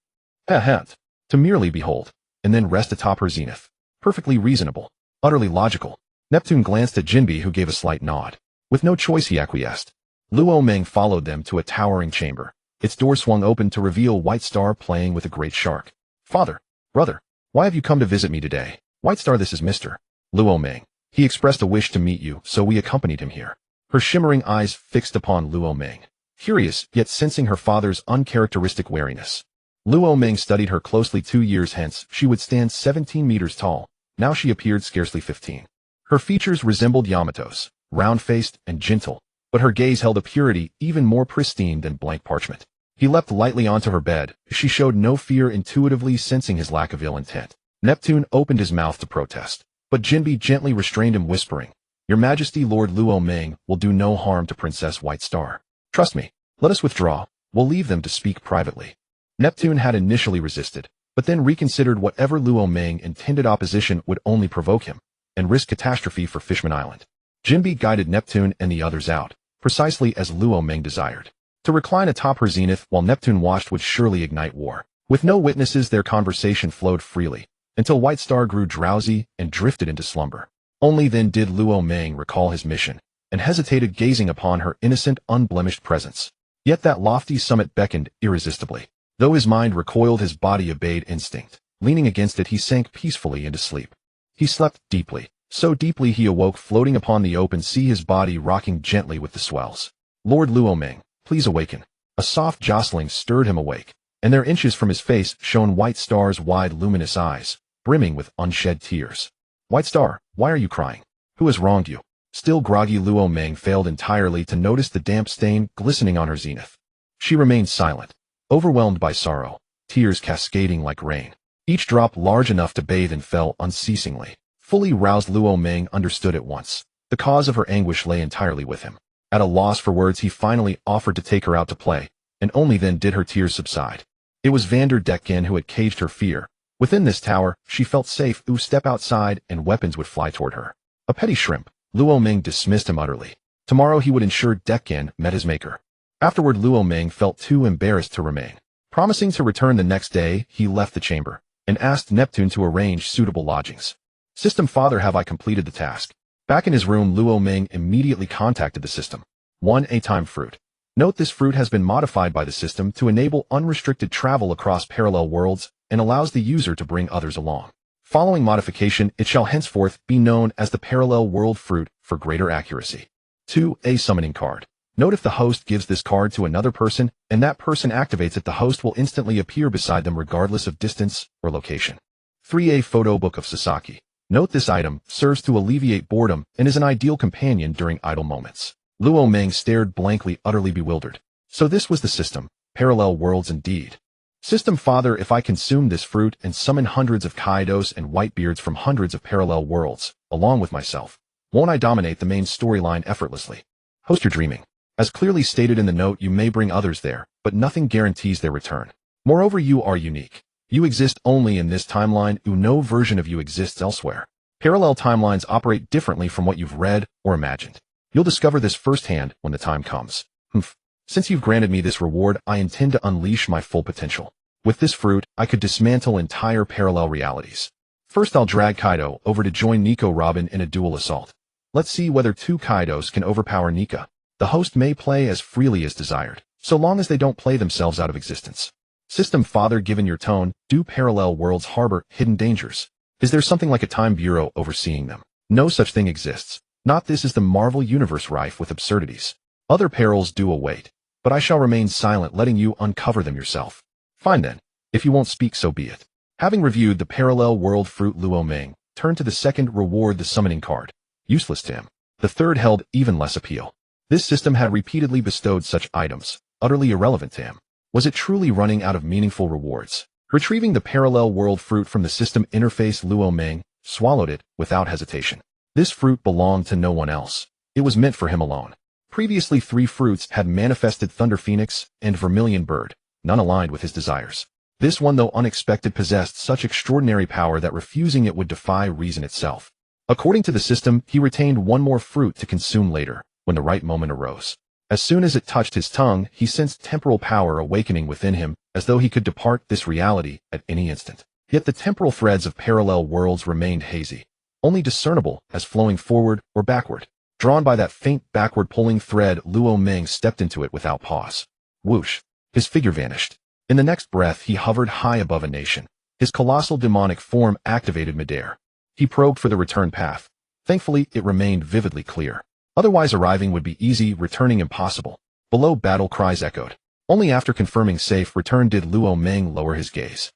Speaker 1: To merely behold, and then rest atop her zenith. Perfectly reasonable. Utterly logical. Neptune glanced at Jinbe, who gave a slight nod. With no choice, he acquiesced. Luo Meng followed them to a towering chamber. Its door swung open to reveal White Star playing with a great shark. Father, brother, why have you come to visit me today? White Star, this is Mr. Luo Meng. He expressed a wish to meet you, so we accompanied him here. her shimmering eyes fixed upon Luo Ming, curious yet sensing her father's uncharacteristic wariness. Luo Ming studied her closely. 2 years hence, she would stand 17 meters tall. Now she appeared scarcely 15. Her features resembled Yamato's, round-faced and gentle, but her gaze held a purity even more pristine than blank parchment. He leapt lightly onto her bed. She showed no fear, intuitively sensing his lack of ill intent. Neptune opened his mouth to protest, but Jinbi gently restrained him, whispering, "Your Majesty, Lord Luo Ming will do no harm to Princess White Star. Trust me. Let us withdraw. We'll leave them to speak privately." Neptune had initially resisted, but then reconsidered. Whatever Luo Ming intended, opposition would only provoke him and risk catastrophe for Fishman Island. Jinbi guided Neptune and the others out, precisely as Luo Ming desired. To recline atop her zenith while Neptune watched would surely ignite war. With no witnesses, their conversation flowed freely, until White Star grew drowsy and drifted into slumber. Only then did Luo Ming recall his mission, and hesitated, gazing upon her innocent, unblemished presence. Yet that lofty summit beckoned irresistibly. Though his mind recoiled, his body obeyed instinct. Leaning against it, he sank peacefully into sleep. He slept deeply, so deeply he awoke floating upon the open sea, his body rocking gently with the swells. "Lord Luo Ming, please awaken." A soft jostling stirred him awake, and there, inches from his face, shone White Star's wide luminous eyes, brimming with unshed tears. "White Star, why are you crying? Who has wronged you?" Still groggy, Luo Ming failed entirely to notice the damp stain glistening on her zenith. She remained silent, overwhelmed by sorrow, tears cascading like rain. Each drop large enough to bathe and fell unceasingly. Fully roused, Luo Ming understood at once. The cause of her anguish lay entirely with him. At a loss for words, he finally offered to take her out to play, and only then did her tears subside. It was Vanderdecken who had caged her fear. Within this tower, she felt safe. Step outside, and weapons would fly toward her. A petty shrimp. Luo Ming dismissed him utterly. Tomorrow he would ensure Decken met his maker. Afterward, Luo Ming felt too embarrassed to remain. Promising to return the next day, he left the chamber, and asked Neptune to arrange suitable lodgings. "System Father, have I completed the task?" Back in his room, Luo Ming immediately contacted the system. 1. A-time fruit. Note, this fruit has been modified by the system to enable unrestricted travel across parallel worlds and allows the user to bring others along. Following modification, it shall henceforth be known as the Parallel World Fruit for greater accuracy. 2. A summoning card. Note, if the host gives this card to another person and that person activates it, the host will instantly appear beside them regardless of distance or location. 3. A photo book of Sasaki. Note, this item serves to alleviate boredom and is an ideal companion during idle moments. Luo Ming stared blankly, utterly bewildered. So this was the system. Parallel worlds indeed. System Father, if I consume this fruit and summon hundreds of Kaidos and Whitebeards from hundreds of parallel worlds, along with myself, won't I dominate the main storyline effortlessly? Host, you're dreaming. As clearly stated in the note, you may bring others there, but nothing guarantees their return. Moreover, you are unique. You exist only in this timeline. No version of you exists elsewhere. Parallel timelines operate differently from what you've read or imagined. You'll discover this firsthand when the time comes. Since you've granted me this reward, I intend to unleash my full potential. With this fruit, I could dismantle entire parallel realities. First, I'll drag Kaido over to join Nico Robin in a dual assault. Let's see whether 2 Kaidos can overpower Nika. The host may play as freely as desired, so long as they don't play themselves out of existence. System Father, given your tone, do parallel worlds harbor hidden dangers? Is there something like a time bureau overseeing them? No such thing exists. Not this is the Marvel universe rife with absurdities. Other perils do await, but I shall remain silent, letting you uncover them yourself. Fine then. If you won't speak, so be it. Having reviewed the parallel world fruit, Luo Ming turned to the second reward, the summoning card. Useless to him. The third held even less appeal. This system had repeatedly bestowed such items, utterly irrelevant to him. Was it truly running out of meaningful rewards? Retrieving the parallel world fruit from the system interface, Luo Ming swallowed it without hesitation. This fruit belonged to no one else. It was meant for him alone. Previously, 3 fruits had manifested Thunder Phoenix and Vermilion Bird, none aligned with his desires. This one, though unexpected, possessed such extraordinary power that refusing it would defy reason itself. According to the system, he retained 1 more fruit to consume later, when the right moment arose. As soon as it touched his tongue, he sensed temporal power awakening within him, as though he could depart this reality at any instant. Yet the temporal threads of parallel worlds remained hazy, only discernible as flowing forward or backward. Drawn by that faint backward pulling thread, Luo Ming stepped into it without pause. Whoosh! His figure vanished. In the next breath, he hovered high above a nation. His colossal demonic form activated midair. He probed for the return path. Thankfully, it remained vividly clear. Otherwise arriving would be easy, returning impossible. Below battle cries echoed. Only after confirming safe return did Luo Meng lower his gaze.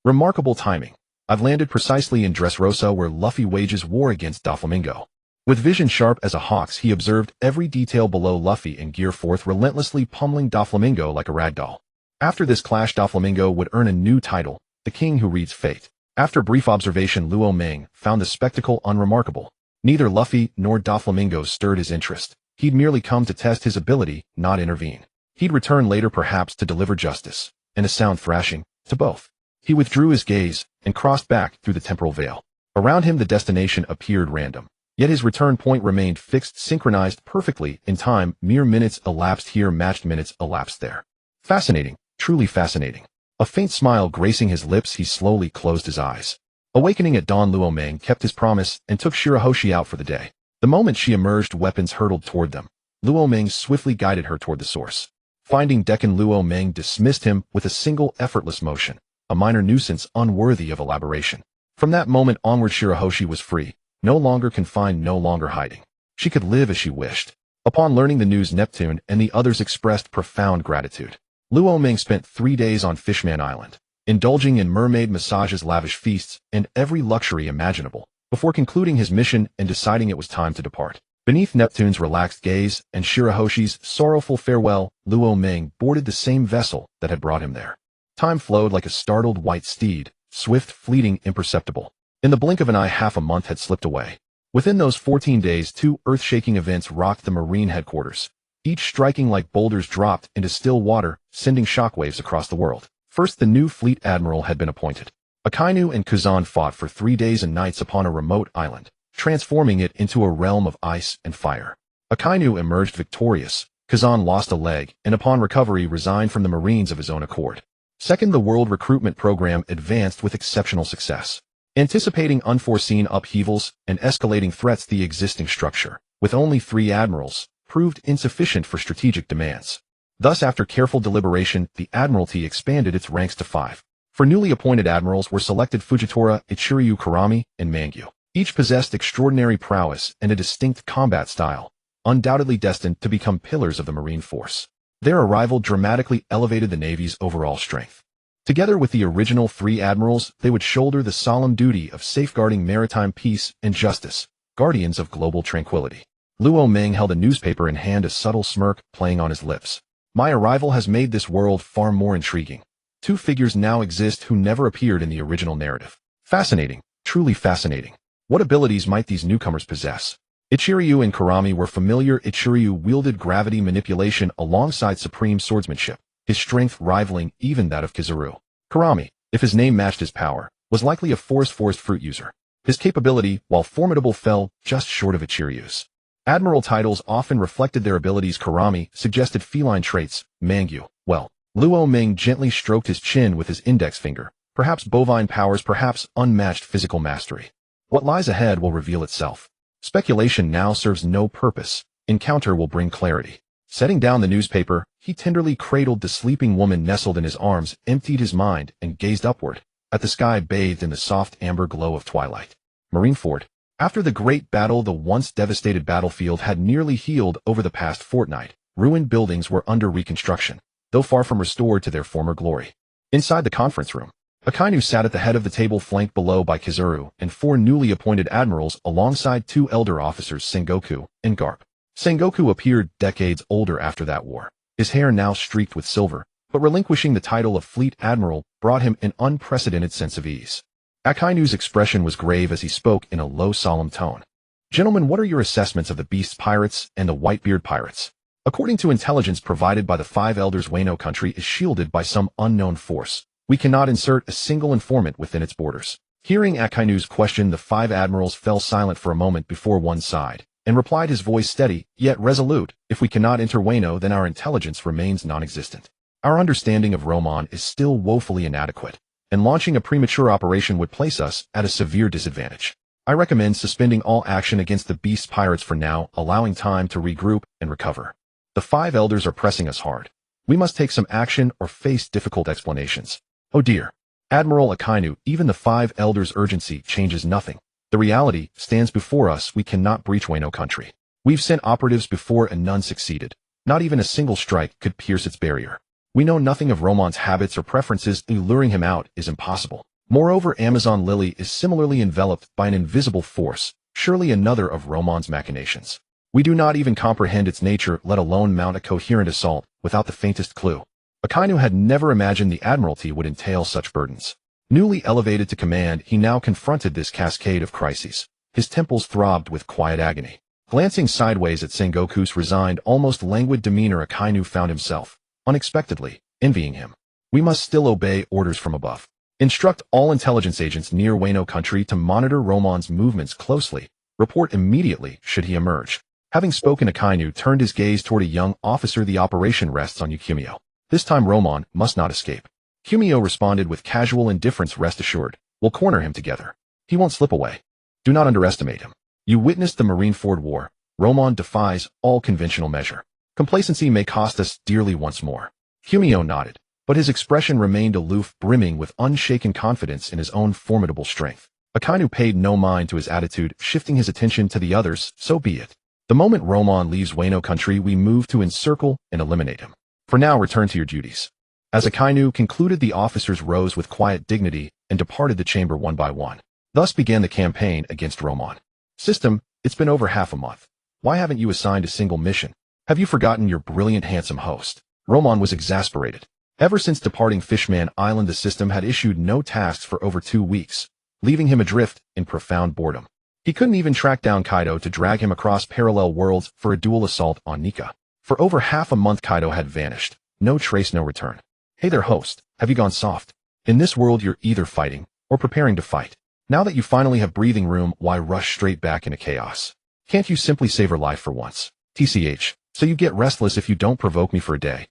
Speaker 1: Remarkable timing. I've landed precisely in Dressrosa where Luffy wages war against Doflamingo. With vision sharp as a hawk's, he observed every detail below Luffy and gear forth, relentlessly pummeling Doflamingo like a ragdoll. After this clash, Doflamingo would earn a new title, the King Who Reads Fate. After brief observation, Luo Meng found the spectacle unremarkable. Neither Luffy nor Doflamingo stirred his interest. He'd merely come to test his ability, not intervene. He'd return later perhaps to deliver justice, and a sound thrashing, to both. He withdrew his gaze and crossed back through the temporal veil. Around him the destination appeared random. Yet his return point remained fixed, synchronized perfectly in time. Mere minutes elapsed here, matched minutes elapsed there. Fascinating, truly fascinating. A faint smile gracing his lips, he slowly closed his eyes. Awakening at dawn, Luo Meng kept his promise and took Shirahoshi out for the day. The moment she emerged, weapons hurtled toward them. Luo Meng swiftly guided her toward the source. Finding Decan, Luo Meng dismissed him with a single effortless motion, a minor nuisance unworthy of elaboration. From that moment onward, Shirahoshi was free, no longer confined, no longer hiding. She could live as she wished. Upon learning the news, Neptune and the others expressed profound gratitude. Luo Meng spent 3 days on Fishman Island, indulging in mermaid massages, lavish feasts, and every luxury imaginable, before concluding his mission and deciding it was time to depart. Beneath Neptune's relaxed gaze and Shirahoshi's sorrowful farewell, Luo Meng boarded the same vessel that had brought him there. Time flowed like a startled white steed, swift, fleeting, imperceptible. In the blink of an eye, half a month had slipped away. Within those 14 days, 2 earth-shaking events rocked the Marine headquarters, each striking like boulders dropped into still water, sending shockwaves across the world. First, the new fleet admiral had been appointed. Akainu and Kazan fought for 3 days and nights upon a remote island, transforming it into a realm of ice and fire. Akainu emerged victorious. Kazan lost a leg, and upon recovery resigned from the Marines of his own accord. Second, the world recruitment program advanced with exceptional success. Anticipating unforeseen upheavals and escalating threats, the existing structure, with only 3 admirals, proved insufficient for strategic demands. Thus, after careful deliberation, the Admiralty expanded its ranks to 5. For newly appointed admirals were selected Fujitora, Ichiryu Karami, and Mangyu. Each possessed extraordinary prowess and a distinct combat style, undoubtedly destined to become pillars of the Marine force. Their arrival dramatically elevated the Navy's overall strength. Together with the original 3 admirals, they would shoulder the solemn duty of safeguarding maritime peace and justice, guardians of global tranquility. Luo Meng held a newspaper in hand, a subtle smirk playing on his lips. My arrival has made this world far more intriguing. 2 figures now exist who never appeared in the original narrative. Fascinating, truly fascinating. What abilities might these newcomers possess? Ichiryu and Karami were familiar. Ichiryu wielded gravity manipulation alongside supreme swordsmanship, his strength rivaling even that of Kizaru. Karami, if his name matched his power, was likely a forest fruit user. His capability, while formidable, fell just short of Ichiryu's. Admiral titles often reflected their abilities. Karami suggested feline traits. Mangyu, well, Luo Meng gently stroked his chin with his index finger. Perhaps bovine powers, perhaps unmatched physical mastery. What lies ahead will reveal itself. Speculation now serves no purpose. Encounter will bring clarity. Setting down the newspaper, he tenderly cradled the sleeping woman nestled in his arms, emptied his mind, and gazed upward, at the sky bathed in the soft amber glow of twilight. Marineford. After the great battle, the once devastated battlefield had nearly healed over the past fortnight. Ruined buildings were under reconstruction, though far from restored to their former glory. Inside the conference room, Akainu sat at the head of the table, flanked below by Kizaru and 4 newly appointed admirals alongside 2 elder officers, Sengoku and Garp. Sengoku appeared decades older after that war, his hair now streaked with silver, but relinquishing the title of Fleet Admiral brought him an unprecedented sense of ease. Akainu's expression was grave as he spoke in a low, solemn tone. Gentlemen, what are your assessments of the Beast Pirates and the Whitebeard Pirates? According to intelligence provided by the 5 elders, Wano Country is shielded by some unknown force. We cannot insert a single informant within its borders. Hearing Akainu's question, the 5 admirals fell silent for a moment before one side, and replied, his voice steady, yet resolute, if we cannot enter Wano, then our intelligence remains non-existent. Our understanding of Roman is still woefully inadequate, and launching a premature operation would place us at a severe disadvantage. I recommend suspending all action against the Beast Pirates for now, allowing time to regroup and recover. The 5 elders are pressing us hard. We must take some action or face difficult explanations. Oh dear. Admiral Akainu, even the 5 elders' urgency changes nothing. The reality stands before us. We cannot breach Wano Country. We've sent operatives before and none succeeded. Not even a single strike could pierce its barrier. We know nothing of Roman's habits or preferences, luring him out is impossible. Moreover, Amazon Lily is similarly enveloped by an invisible force, surely another of Roman's machinations. We do not even comprehend its nature, let alone mount a coherent assault, without the faintest clue. Akainu had never imagined the Admiralty would entail such burdens. Newly elevated to command, he now confronted this cascade of crises. His temples throbbed with quiet agony. Glancing sideways at Sengoku's resigned, almost languid demeanor, Akainu found himself, unexpectedly, envying him. We must still obey orders from above. Instruct all intelligence agents near Wano Country to monitor Roman's movements closely. Report immediately should he emerge. Having spoken, Akainu turned his gaze toward a young officer. The operation rests on you, Kumio. This time Roman must not escape. Kumio responded with casual indifference. Rest assured, we'll corner him together. He won't slip away. Do not underestimate him. You witnessed the Marineford War. Roman defies all conventional measure. Complacency may cost us dearly once more. Kumio nodded, but his expression remained aloof, brimming with unshaken confidence in his own formidable strength. Akainu paid no mind to his attitude, shifting his attention to the others. So be it. The moment Roman leaves Wano Country, we move to encircle and eliminate him. For now, return to your duties. As Akainu concluded, the officers rose with quiet dignity and departed the chamber one by one. Thus began the campaign against Roman. System, it's been over half a month. Why haven't you assigned a single mission? Have you forgotten your brilliant, handsome host? Roman was exasperated. Ever since departing Fishman Island, the system had issued no tasks for over 2 weeks, leaving him adrift in profound boredom. He couldn't even track down Kaido to drag him across parallel worlds for a dual assault on Nika. For over half a month, Kaido had vanished. No trace, no return. Hey there, host. Have you gone soft? In this world, you're either fighting or preparing to fight. Now that you finally have breathing room, why rush straight back into chaos? Can't you simply savor life for once? TCH, so you get restless if you don't provoke me for a day.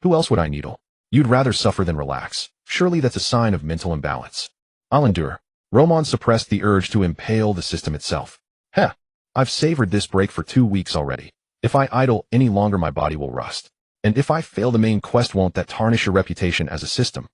Speaker 1: Who else would I needle? You'd rather suffer than relax. Surely that's a sign of mental imbalance. I'll endure. Roman suppressed the urge to impale the system itself. Heh, I've savored this break for 2 weeks already. If I idle any longer, my body will rust. And if I fail the main quest, won't that tarnish your reputation as a system?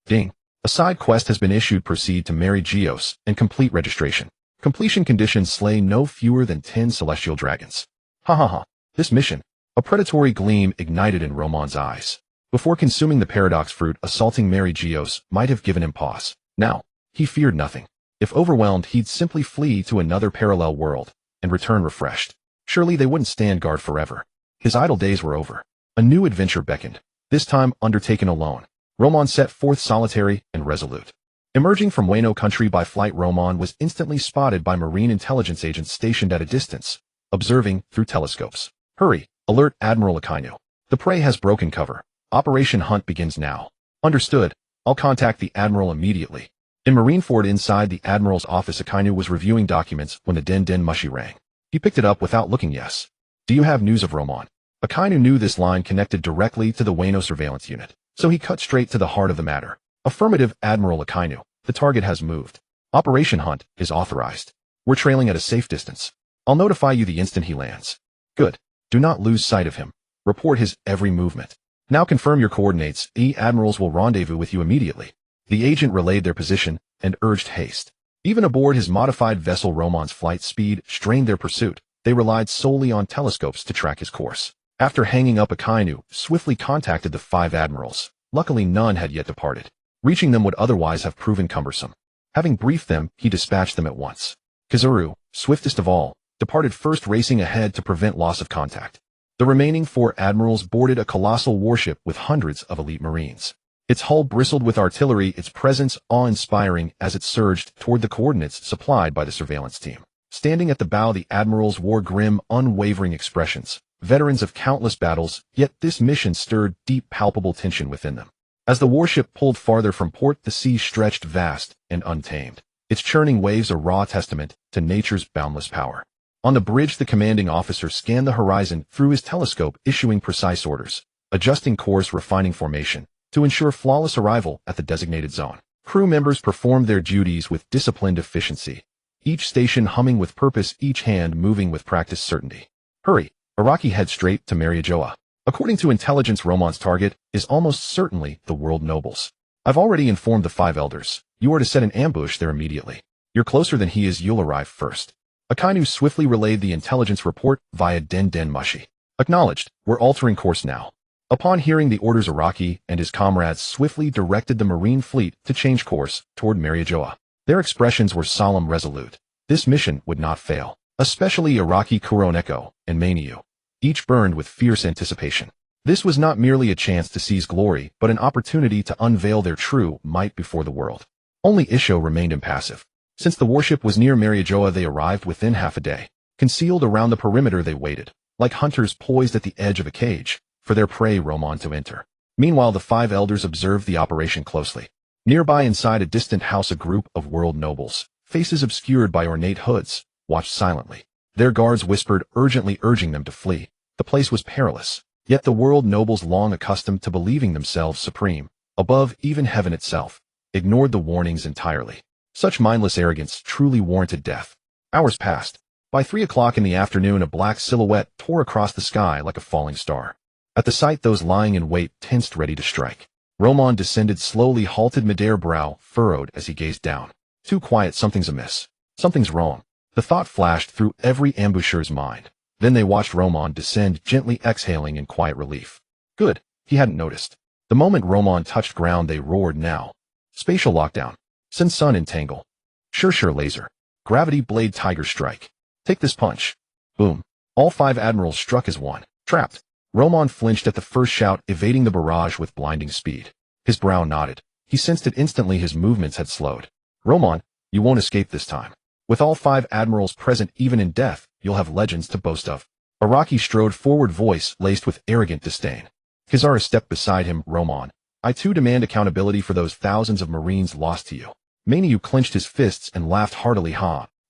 Speaker 1: Ding. A side quest has been issued. Proceed to marry Geos and complete registration. Completion conditions: slay no fewer than 10 celestial dragons. Ha ha ha. This mission. A predatory gleam ignited in Roman's eyes. Before consuming the paradox fruit, assaulting Mary Geos might have given him pause. Now, he feared nothing. If overwhelmed, he'd simply flee to another parallel world and return refreshed. Surely they wouldn't stand guard forever. His idle days were over. A new adventure beckoned, this time undertaken alone. Roman set forth solitary and resolute. Emerging from Wano Country by flight, Roman was instantly spotted by marine intelligence agents stationed at a distance, observing through telescopes. Hurry, alert Admiral Akainu. The prey has broken cover. Operation Hunt begins now. Understood. I'll contact the Admiral immediately. In Marineford, inside the Admiral's office, Akainu was reviewing documents when the den mushy rang. He picked it up without looking. Yes. Do you have news of Roman? Akainu knew this line connected directly to the Wano surveillance unit, so he cut straight to the heart of the matter. Affirmative, Admiral Akainu. The target has moved. Operation Hunt is authorized. We're trailing at a safe distance. I'll notify you the instant he lands. Good. Do not lose sight of him. Report his every movement. Now confirm your coordinates. The admirals will rendezvous with you immediately. The agent relayed their position and urged haste. Even aboard his modified vessel, Roman's flight speed strained their pursuit. They relied solely on telescopes to track his course. After hanging up, Akainu swiftly contacted the 5 admirals. Luckily, none had yet departed. Reaching them would otherwise have proven cumbersome. Having briefed them, he dispatched them at once. Kizuru, swiftest of all, departed first, racing ahead to prevent loss of contact. The remaining 4 admirals boarded a colossal warship with hundreds of elite marines. Its hull bristled with artillery, its presence awe-inspiring as it surged toward the coordinates supplied by the surveillance team. Standing at the bow, the admirals wore grim, unwavering expressions, veterans of countless battles, yet this mission stirred deep, palpable tension within them. As the warship pulled farther from port, the sea stretched vast and untamed, its churning waves a raw testament to nature's boundless power. On the bridge, the commanding officer scanned the horizon through his telescope, issuing precise orders, adjusting course, refining formation, to ensure flawless arrival at the designated zone. Crew members performed their duties with disciplined efficiency, each station humming with purpose, each hand moving with practiced certainty. Hurry, Araki, head straight to Mariajoa. According to intelligence, Roman's target is almost certainly the world nobles. I've already informed the 5 elders. You are to set an ambush there immediately. You're closer than he is, you'll arrive first. Akainu swiftly relayed the intelligence report via Den Mushi. Acknowledged, we're altering course now. Upon hearing the orders, Araki and his comrades swiftly directed the marine fleet to change course toward Mariajoa. Their expressions were solemn, resolute. This mission would not fail. Especially Araki, Kuroneko, and Maniu. Each burned with fierce anticipation. This was not merely a chance to seize glory, but an opportunity to unveil their true might before the world. Only Isho remained impassive. Since the warship was near Mariajoa, they arrived within half a day. Concealed around the perimeter, they waited, like hunters poised at the edge of a cage, for their prey Roman to enter. Meanwhile, the 5 elders observed the operation closely. Nearby, inside a distant house, a group of world nobles, faces obscured by ornate hoods, watched silently. Their guards whispered, urgently urging them to flee. The place was perilous. Yet the world nobles, long accustomed to believing themselves supreme, above even heaven itself, ignored the warnings entirely. Such mindless arrogance truly warranted death. Hours passed. By 3 o'clock in the afternoon, a black silhouette tore across the sky like a falling star. At the sight, those lying in wait tensed, ready to strike. Roman descended slowly, halted midair, brow furrowed as he gazed down. Too quiet, something's amiss. Something's wrong. The thought flashed through every ambusher's mind. Then they watched Roman descend, gently exhaling in quiet relief. Good, he hadn't noticed. The moment Roman touched ground, they roared now. Spatial lockdown. Sun entangle. Sure laser. Gravity blade tiger strike. Take this punch. Boom. All 5 admirals struck as one. Trapped. Roman flinched at the first shout, evading the barrage with blinding speed. His brow knotted. He sensed it instantly, his movements had slowed. Roman, you won't escape this time. With all 5 admirals present, even in death, you'll have legends to boast of. Araki strode forward, voice laced with arrogant disdain. Kizaru stepped beside him. Roman, I too demand accountability for those thousands of Marines lost to you. Maniu clenched his fists and laughed heartily.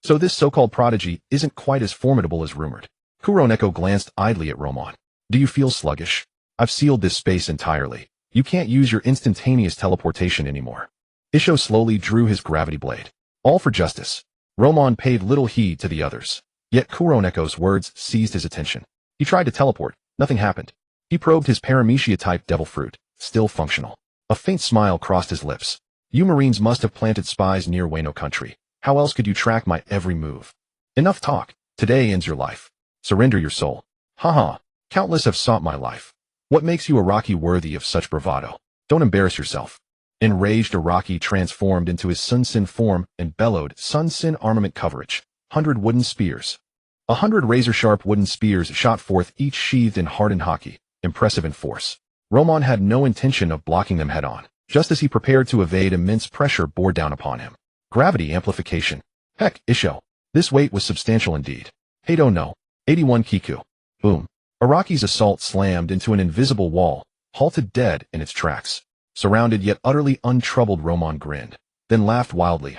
Speaker 1: So this so-called prodigy isn't quite as formidable as rumored. Kuroneko glanced idly at Roman. Do you feel sluggish? I've sealed this space entirely. You can't use your instantaneous teleportation anymore. Isho slowly drew his gravity blade. All for justice. Roman paid little heed to the others. Yet Kuroneko's words seized his attention. He tried to teleport. Nothing happened. He probed his paramecia-type devil fruit, still functional. A faint smile crossed his lips. You Marines must have planted spies near Wano Country. How else could you track my every move? Enough talk. Today ends your life. Surrender your soul. Countless have sought my life. What makes you Araki worthy of such bravado? Don't embarrass yourself. Enraged, Araki transformed into his Sun-Sin form and bellowed, Sun-Sin armament coverage. 100 wooden spears. 100 razor-sharp wooden spears shot forth, each sheathed in hardened haki, impressive in force. Roman had no intention of blocking them head-on. Just as he prepared to evade, immense pressure bore down upon him. Gravity amplification. Heck, Isho. This weight was substantial indeed. Kaido no. 81 Kiku. Boom. Araki's assault slammed into an invisible wall, halted dead in its tracks. Surrounded yet utterly untroubled, Roman grinned, then laughed wildly.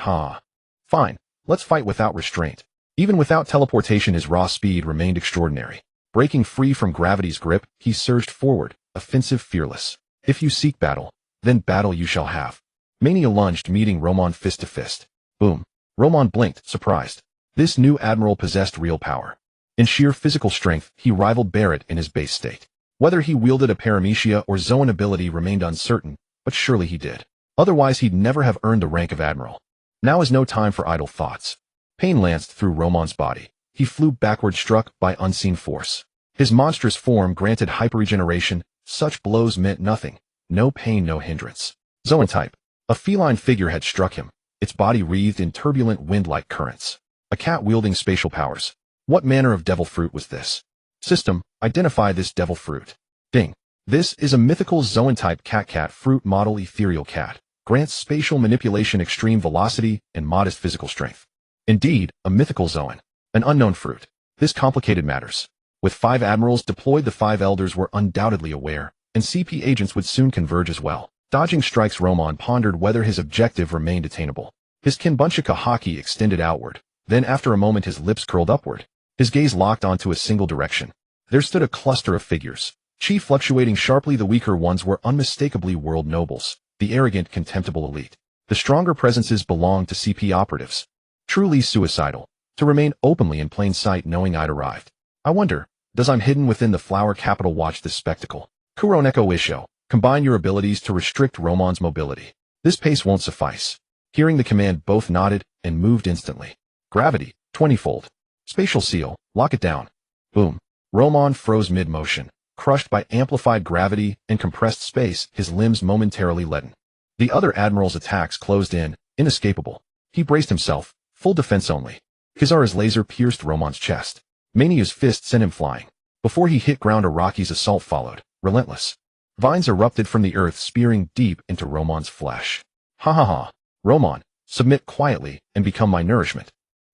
Speaker 1: Fine, let's fight without restraint. Even without teleportation, his raw speed remained extraordinary. Breaking free from gravity's grip, he surged forward, offensive, fearless. If you seek battle, then battle you shall have. Mania lunged, meeting Roman fist to fist. Boom. Roman blinked, surprised. This new admiral possessed real power. In sheer physical strength, he rivaled Barrett in his base state. Whether he wielded a paramecia or Zoan ability remained uncertain, but surely he did. Otherwise, he'd never have earned the rank of admiral. Now is no time for idle thoughts. Pain lanced through Roman's body. He flew backward, struck by unseen force. His monstrous form granted hyperregeneration. Such blows meant nothing. No pain, no hindrance. Zoan type. A feline figure had struck him, its body wreathed in turbulent wind-like currents. A cat wielding spatial powers. What manner of devil fruit was this? System, identify this devil fruit. Ding. This is a mythical Zoan-type cat fruit model. Ethereal cat. Grants spatial manipulation, extreme velocity, and modest physical strength. Indeed, a mythical Zoan. An unknown fruit. This complicated matters. With 5 admirals deployed, the 5 elders were undoubtedly aware, and CP agents would soon converge as well. Dodging strikes, Roman pondered whether his objective remained attainable. His Kinbunchika haki extended outward. Then after a moment his lips curled upward. His gaze locked onto a single direction. There stood a cluster of figures, chi fluctuating sharply. The weaker ones were unmistakably world nobles, the arrogant, contemptible elite. The stronger presences belonged to CP operatives. Truly suicidal, to remain openly in plain sight knowing I'd arrived. I wonder, Does I'm hidden within the flower capital watch this spectacle. Kuroneko Isho, combine your abilities to restrict Romon's mobility. This pace won't suffice. Hearing the command, both nodded and moved instantly. Gravity, 20-fold. Spatial seal, lock it down. Boom. Romon froze mid-motion, crushed by amplified gravity and compressed space, his limbs momentarily leaden. The other admiral's attacks closed in, inescapable. He braced himself, full defense only. Kizara's laser pierced Romon's chest. Mania's fist sent him flying. Before he hit ground, Araki's assault followed, relentless. Vines erupted from the earth, spearing deep into Romon's flesh. Ha ha ha. Romon, submit quietly and become my nourishment.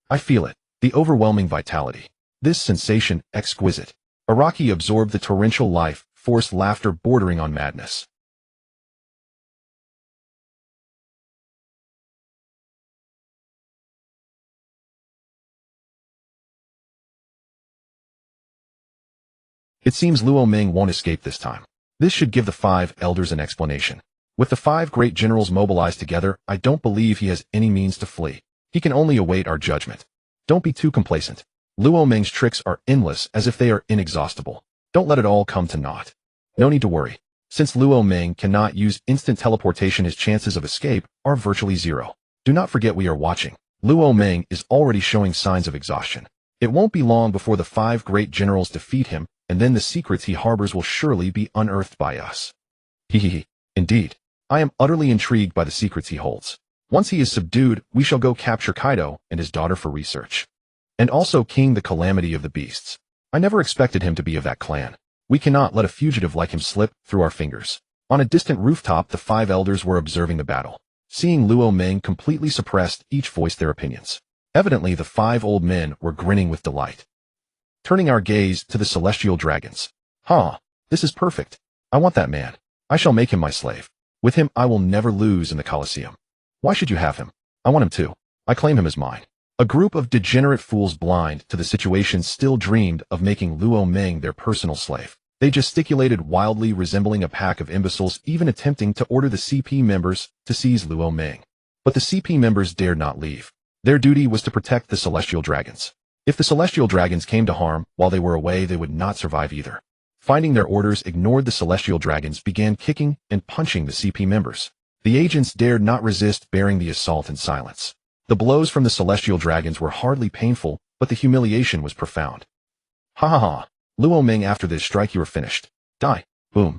Speaker 1: I feel it, the overwhelming vitality. This sensation, exquisite. Araki absorbed the torrential life, forced laughter bordering on madness. It seems Luo Ming won't escape this time. This should give the 5 elders an explanation. With the 5 great generals mobilized together, I don't believe he has any means to flee. He can only await our judgment. Don't be too complacent. Luo Ming's tricks are endless, as if they are inexhaustible. Don't let it all come to naught. No need to worry. Since Luo Ming cannot use instant teleportation, his chances of escape are virtually zero. Do not forget we are watching. Luo Ming is already showing signs of exhaustion. It won't be long before the 5 great generals defeat him, and then the secrets he harbors will surely be unearthed by us. Hehehe. Indeed. I am utterly intrigued by the secrets he holds. Once he is subdued, we shall go capture Kaido and his daughter for research. And also King the Calamity of the Beasts. I never expected him to be of that clan. We cannot let a fugitive like him slip through our fingers. On a distant rooftop, the 5 elders were observing the battle. Seeing Luo Ming completely suppressed, each voiced their opinions. Evidently, the 5 old men were grinning with delight. Turning our gaze to the celestial dragons. This is perfect. I want that man. I shall make him my slave. With him, I will never lose in the Colosseum. Why should you have him? I want him too. I claim him as mine. A group of degenerate fools blind to the situation still dreamed of making Luo Ming their personal slave. They gesticulated wildly, resembling a pack of imbeciles, even attempting to order the CP members to seize Luo Ming. But the CP members dared not leave. Their duty was to protect the celestial dragons. If the celestial dragons came to harm while they were away, they would not survive either. Finding their orders ignored, the celestial dragons began kicking and punching the CP members. The agents dared not resist, bearing the assault in silence. The blows from the celestial dragons were hardly painful, but the humiliation was profound. Ha ha ha. Luo Ming, after this strike you are finished. Die. Boom.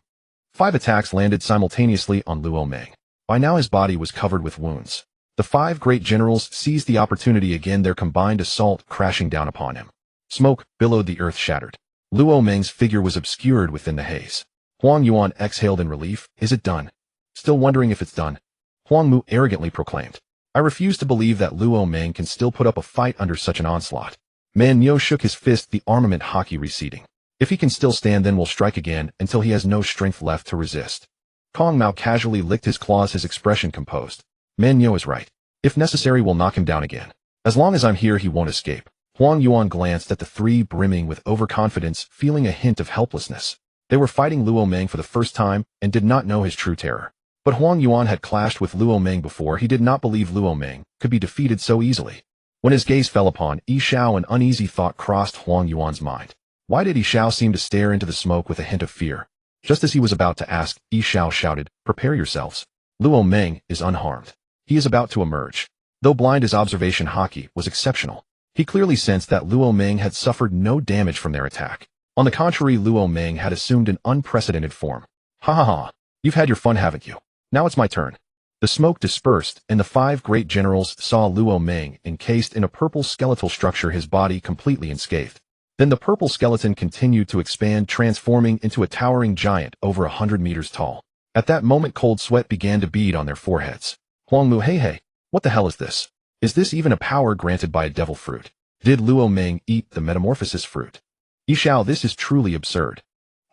Speaker 1: 5 attacks landed simultaneously on Luo Ming. By now his body was covered with wounds. The 5 great generals seized the opportunity again, their combined assault crashing down upon him. Smoke billowed, the earth shattered. Luo Ming's figure was obscured within the haze. Huang Yuan exhaled in relief. Is it done? Still wondering if it's done. Huang Mu arrogantly proclaimed. I refuse to believe that Luo Ming can still put up a fight under such an onslaught. Man Nyo shook his fist, the armament hockey receding. If he can still stand, then we'll strike again until he has no strength left to resist. Kong Mao casually licked his claws, his expression composed. Man Nyo is right. If necessary, we'll knock him down again. As long as I'm here, he won't escape. Huang Yuan glanced at the 3, brimming with overconfidence, feeling a hint of helplessness. They were fighting Luo Ming for the first time and did not know his true terror. But Huang Yuan had clashed with Luo Ming before. He did not believe Luo Ming could be defeated so easily. When his gaze fell upon Yi Xiao, an uneasy thought crossed Huang Yuan's mind. Why did Yi Xiao seem to stare into the smoke with a hint of fear? Just as he was about to ask, Yi Xiao shouted, "Prepare yourselves. Luo Ming is unharmed. He is about to emerge." Though blind, his observation hockey was exceptional. He clearly sensed that Luo Ming had suffered no damage from their attack. On the contrary, Luo Ming had assumed an unprecedented form. Ha ha ha. You've had your fun, haven't you? Now it's my turn. The smoke dispersed, and the 5 great generals saw Luo Ming encased in a purple skeletal structure, his body completely unscathed. Then the purple skeleton continued to expand, transforming into a towering giant over 100 meters tall. At that moment, cold sweat began to bead on their foreheads. Huang Mu, hey, what the hell is this? Is this even a power granted by a devil fruit? Did Luo Ming eat the metamorphosis fruit? Yi Xiao, this is truly absurd.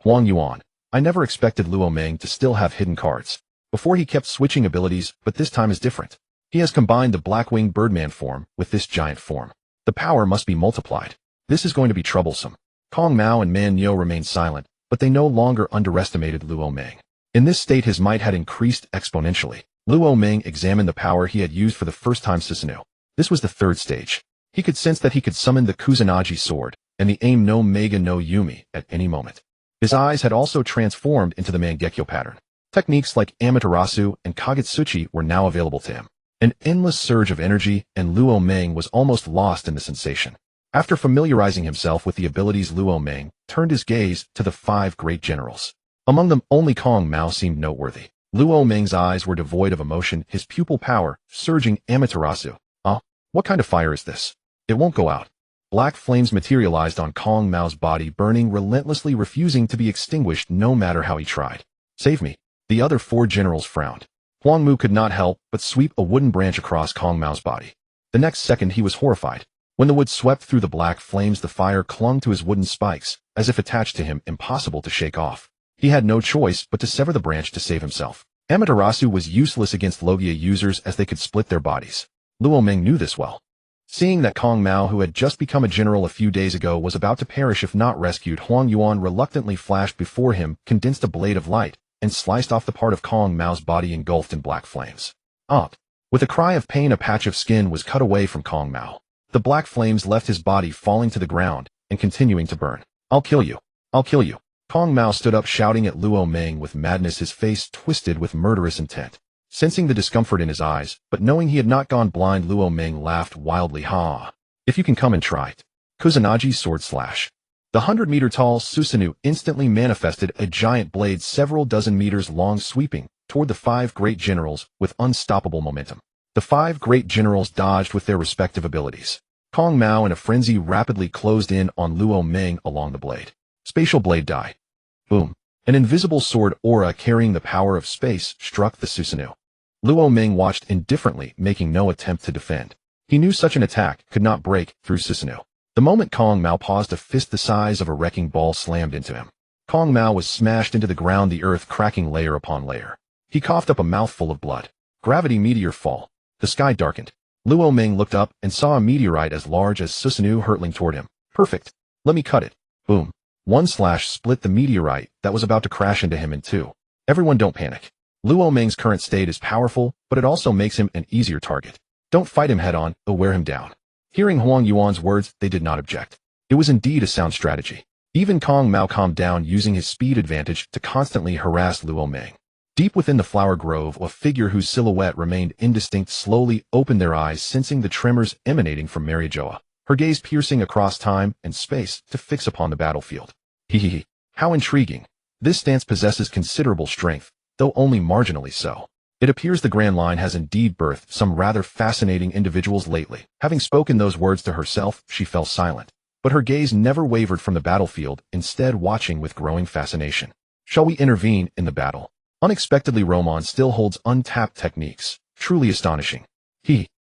Speaker 1: Huang Yuan, I never expected Luo Ming to still have hidden cards. Before he kept switching abilities, but this time is different. He has combined the Blackwing Birdman form with this giant form. The power must be multiplied. This is going to be troublesome. Kong Mao and Man Nyo remained silent, but they no longer underestimated Luo Ming. In this state, his might had increased exponentially. Luo Ming examined the power he had used for the first time. Susanoo. This was the 3rd stage. He could sense that he could summon the Kusanagi sword, and the aim no Mega no Yumi at any moment. His eyes had also transformed into the Mangekyo pattern. Techniques like Amaterasu and Kagutsuchi were now available to him. An endless surge of energy, and Luo Meng was almost lost in the sensation. After familiarizing himself with the abilities, Luo Meng turned his gaze to the 5 great generals. Among them, only Kong Mao seemed noteworthy. Luo Meng's eyes were devoid of emotion, his pupil power surging. Amaterasu. What kind of fire is this? It won't go out. Black flames materialized on Kong Mao's body, burning relentlessly, refusing to be extinguished no matter how he tried. Save me. The other 4 generals frowned. Huang Mu could not help but sweep a wooden branch across Kong Mao's body. The next second he was horrified. When the wood swept through the black flames, the fire clung to his wooden spikes, as if attached to him, impossible to shake off. He had no choice but to sever the branch to save himself. Amaterasu was useless against Logia users, as they could split their bodies. Luo Meng knew this well. Seeing that Kong Mao, who had just become a general a few days ago, was about to perish if not rescued, Huang Yuan reluctantly flashed before him, condensed a blade of light, and sliced off the part of Kong Mao's body engulfed in black flames. With a cry of pain, a patch of skin was cut away from Kong Mao. The black flames left his body, falling to the ground and continuing to burn. I'll kill you. I'll kill you. Kong Mao stood up, shouting at Luo Meng with madness, his face twisted with murderous intent. Sensing the discomfort in his eyes, but knowing he had not gone blind, Luo Meng laughed wildly. Ha! If you can come and try it. Kuzunagi's sword slash. The 100-meter-tall Susanoo instantly manifested a giant blade several dozen meters long, sweeping toward the 5 great generals with unstoppable momentum. The 5 great generals dodged with their respective abilities. Kong Mao in a frenzy rapidly closed in on Luo Meng along the blade. Spatial blade die. Boom. An invisible sword aura carrying the power of space struck the Susanoo. Luo Meng watched indifferently, making no attempt to defend. He knew such an attack could not break through Susanoo. The moment Kong Mao paused, a fist the size of a wrecking ball slammed into him. Kong Mao was smashed into the ground, the earth cracking layer upon layer. He coughed up a mouthful of blood. Gravity meteor fall. The sky darkened. Luo Meng looked up and saw a meteorite as large as Susanoo hurtling toward him. Perfect. Let me cut it. Boom. One slash split the meteorite that was about to crash into him in 2. Everyone don't panic. Luo Meng's current state is powerful, but it also makes him an easier target. Don't fight him head on, or wear him down. Hearing Huang Yuan's words, they did not object. It was indeed a sound strategy. Even Kong Mao calmed down, using his speed advantage to constantly harass Luo Meng. Deep within the flower grove, a figure whose silhouette remained indistinct slowly opened their eyes, sensing the tremors emanating from Marijoa, her gaze piercing across time and space to fix upon the battlefield. Hehehe. How intriguing. This stance possesses considerable strength, though only marginally so. It appears the Grand Line has indeed birthed some rather fascinating individuals lately. Having spoken those words to herself, she fell silent. But her gaze never wavered from the battlefield, instead watching with growing fascination. Shall we intervene in the battle? Unexpectedly, Roman still holds untapped techniques. Truly astonishing.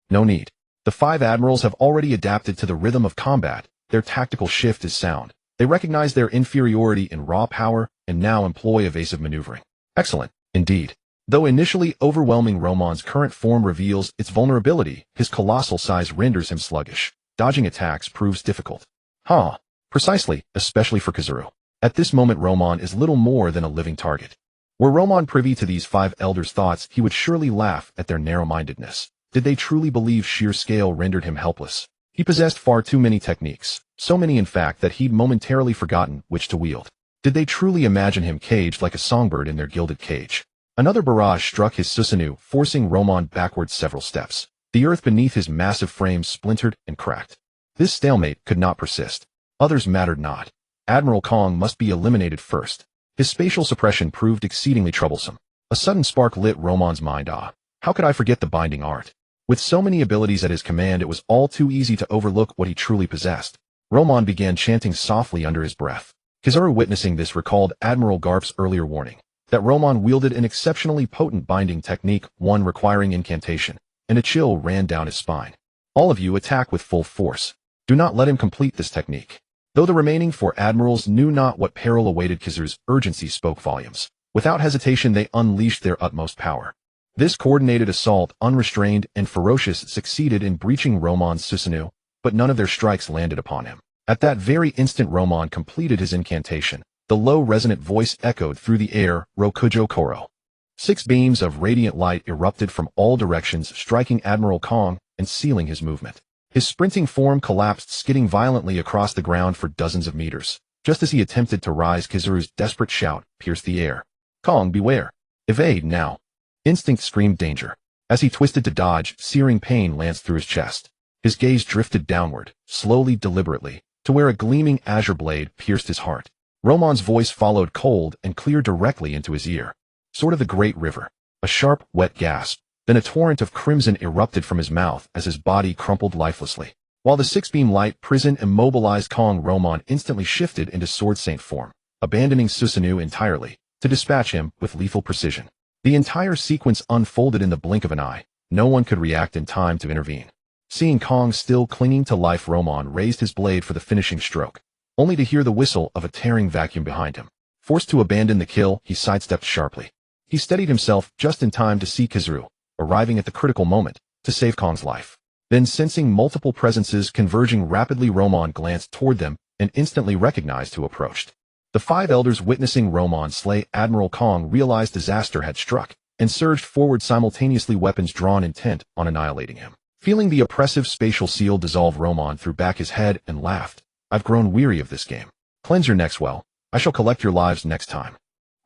Speaker 1: No need. The 5 admirals have already adapted to the rhythm of combat. Their tactical shift is sound. They recognize their inferiority in raw power and now employ evasive maneuvering. Excellent, indeed. Though initially overwhelming, Roman's current form reveals its vulnerability. His colossal size renders him sluggish. Dodging attacks proves difficult. Precisely, especially for Kazuru. At this moment, Roman is little more than a living target. Were Roman privy to these 5 elders' thoughts, he would surely laugh at their narrow-mindedness. Did they truly believe sheer scale rendered him helpless? He possessed far too many techniques, so many in fact that he'd momentarily forgotten which to wield. Did they truly imagine him caged like a songbird in their gilded cage? Another barrage struck his Susanoo, forcing Roman backwards several steps. The earth beneath his massive frame splintered and cracked. This stalemate could not persist. Others mattered not. Admiral Kong must be eliminated first. His spatial suppression proved exceedingly troublesome. A sudden spark lit Roman's mind. How could I forget the binding art? With so many abilities at his command, it was all too easy to overlook what he truly possessed. Roman began chanting softly under his breath. Kazuru, witnessing this, recalled Admiral Garp's earlier warning that Roman wielded an exceptionally potent binding technique, one requiring incantation, and a chill ran down his spine. All of you attack with full force. Do not let him complete this technique. Though the remaining 4 admirals knew not what peril awaited, Kazuru's urgency spoke volumes. Without hesitation, they unleashed their utmost power. This coordinated assault, unrestrained and ferocious, succeeded in breaching Roman's Susanoo, but none of their strikes landed upon him. At that very instant, Roman completed his incantation. The low, resonant voice echoed through the air, Rokujo Koro. 6 beams of radiant light erupted from all directions, striking Admiral Kong and sealing his movement. His sprinting form collapsed, skidding violently across the ground for dozens of meters. Just as he attempted to rise, Kizaru's desperate shout pierced the air. Kong, beware! Evade now! Instinct screamed danger. As he twisted to dodge, searing pain lanced through his chest. His gaze drifted downward, slowly, deliberately, to where a gleaming azure blade pierced his heart. Roman's voice followed, cold and clear, directly into his ear. Sort of the great river. A sharp, wet gasp. Then a torrent of crimson erupted from his mouth as his body crumpled lifelessly. While the six-beam light prison immobilized Kong, Roman instantly shifted into Sword Saint form, abandoning Susanoo entirely, to dispatch him with lethal precision. The entire sequence unfolded in the blink of an eye. No one could react in time to intervene. Seeing Kong still clinging to life, Roman raised his blade for the finishing stroke, only to hear the whistle of a tearing vacuum behind him. Forced to abandon the kill, he sidestepped sharply. He steadied himself just in time to see Kizaru, arriving at the critical moment, to save Kong's life. Then, sensing multiple presences converging rapidly, Roman glanced toward them and instantly recognized who approached. The five elders, witnessing Roman slay Admiral Kong, realized disaster had struck and surged forward simultaneously, weapons drawn, intent on annihilating him. Feeling the oppressive spatial seal dissolve, Roman threw back his head and laughed. I've grown weary of this game. Cleanse your necks well. I shall collect your lives next time.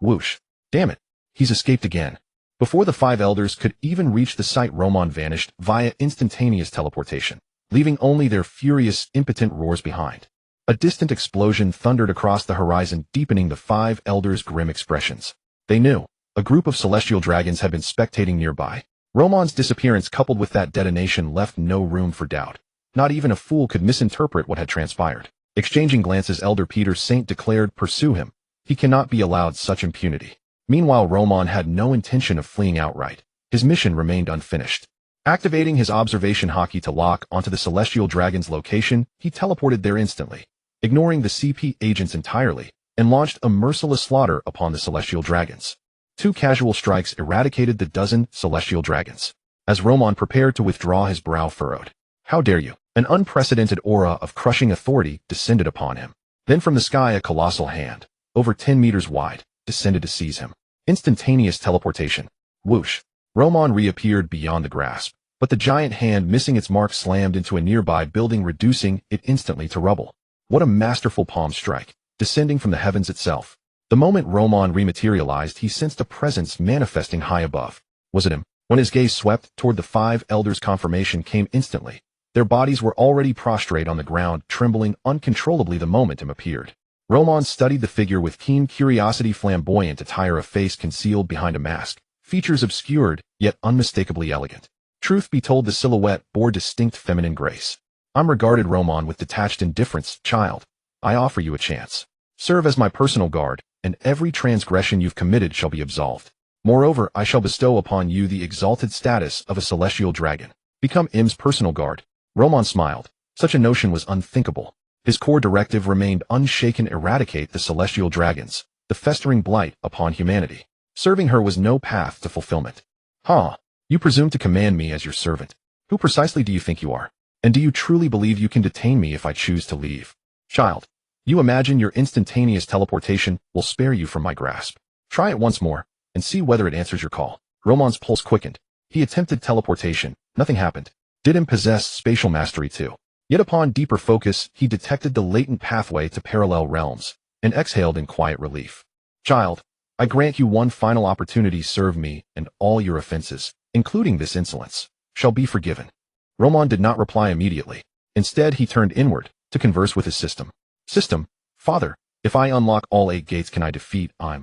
Speaker 1: Whoosh. Damn it. He's escaped again. Before the five elders could even reach the site, Roman vanished via instantaneous teleportation, leaving only their furious, impotent roars behind. A distant explosion thundered across the horizon, deepening the five elders' grim expressions. They knew. A group of celestial dragons had been spectating nearby. Roman's disappearance, coupled with that detonation, left no room for doubt. Not even a fool could misinterpret what had transpired. Exchanging glances, Elder Peter Saint declared, "Pursue him. He cannot be allowed such impunity." Meanwhile, Roman had no intention of fleeing outright. His mission remained unfinished. Activating his observation hotkey to lock onto the celestial dragon's location, he teleported there instantly, ignoring the CP agents entirely, and launched a merciless slaughter upon the celestial dragons. 2 casual strikes eradicated the dozen celestial dragons. As Roman prepared to withdraw, his brow furrowed. How dare you? An unprecedented aura of crushing authority descended upon him. Then from the sky, a colossal hand, over 10 meters wide, descended to seize him. Instantaneous teleportation. Whoosh. Roman reappeared beyond the grasp, but the giant hand, missing its mark, slammed into a nearby building, reducing it instantly to rubble. What a masterful palm strike, descending from the heavens itself. The moment Roman rematerialized, he sensed a presence manifesting high above. Was it him? When his gaze swept toward the five elders, confirmation came instantly. Their bodies were already prostrate on the ground, trembling uncontrollably the moment him appeared. Roman studied the figure with keen curiosity. Flamboyant attire, a face concealed behind a mask, features obscured, yet unmistakably elegant. Truth be told, the silhouette bore distinct feminine grace. I'm regarded Roman with detached indifference. Child, I offer you a chance. Serve as my personal guard, and every transgression you've committed shall be absolved. Moreover, I shall bestow upon you the exalted status of a celestial dragon. Become Im's personal guard. Roman smiled. Such a notion was unthinkable. His core directive remained unshaken: eradicate the celestial dragons, the festering blight upon humanity. Serving her was no path to fulfillment. Huh? You presume to command me as your servant. Who precisely do you think you are? And do you truly believe you can detain me if I choose to leave? Child, you imagine your instantaneous teleportation will spare you from my grasp. Try it once more, and see whether it answers your call. Roman's pulse quickened. He attempted teleportation. Nothing happened. Did him possess spatial mastery too? Yet upon deeper focus, he detected the latent pathway to parallel realms, and exhaled in quiet relief. Child, I grant you one final opportunity. Serve me, and all your offenses, including this insolence, shall be forgiven. Roman did not reply immediately. Instead, he turned inward, to converse with his system. System, Father, if I unlock all 8 gates, can I defeat Im?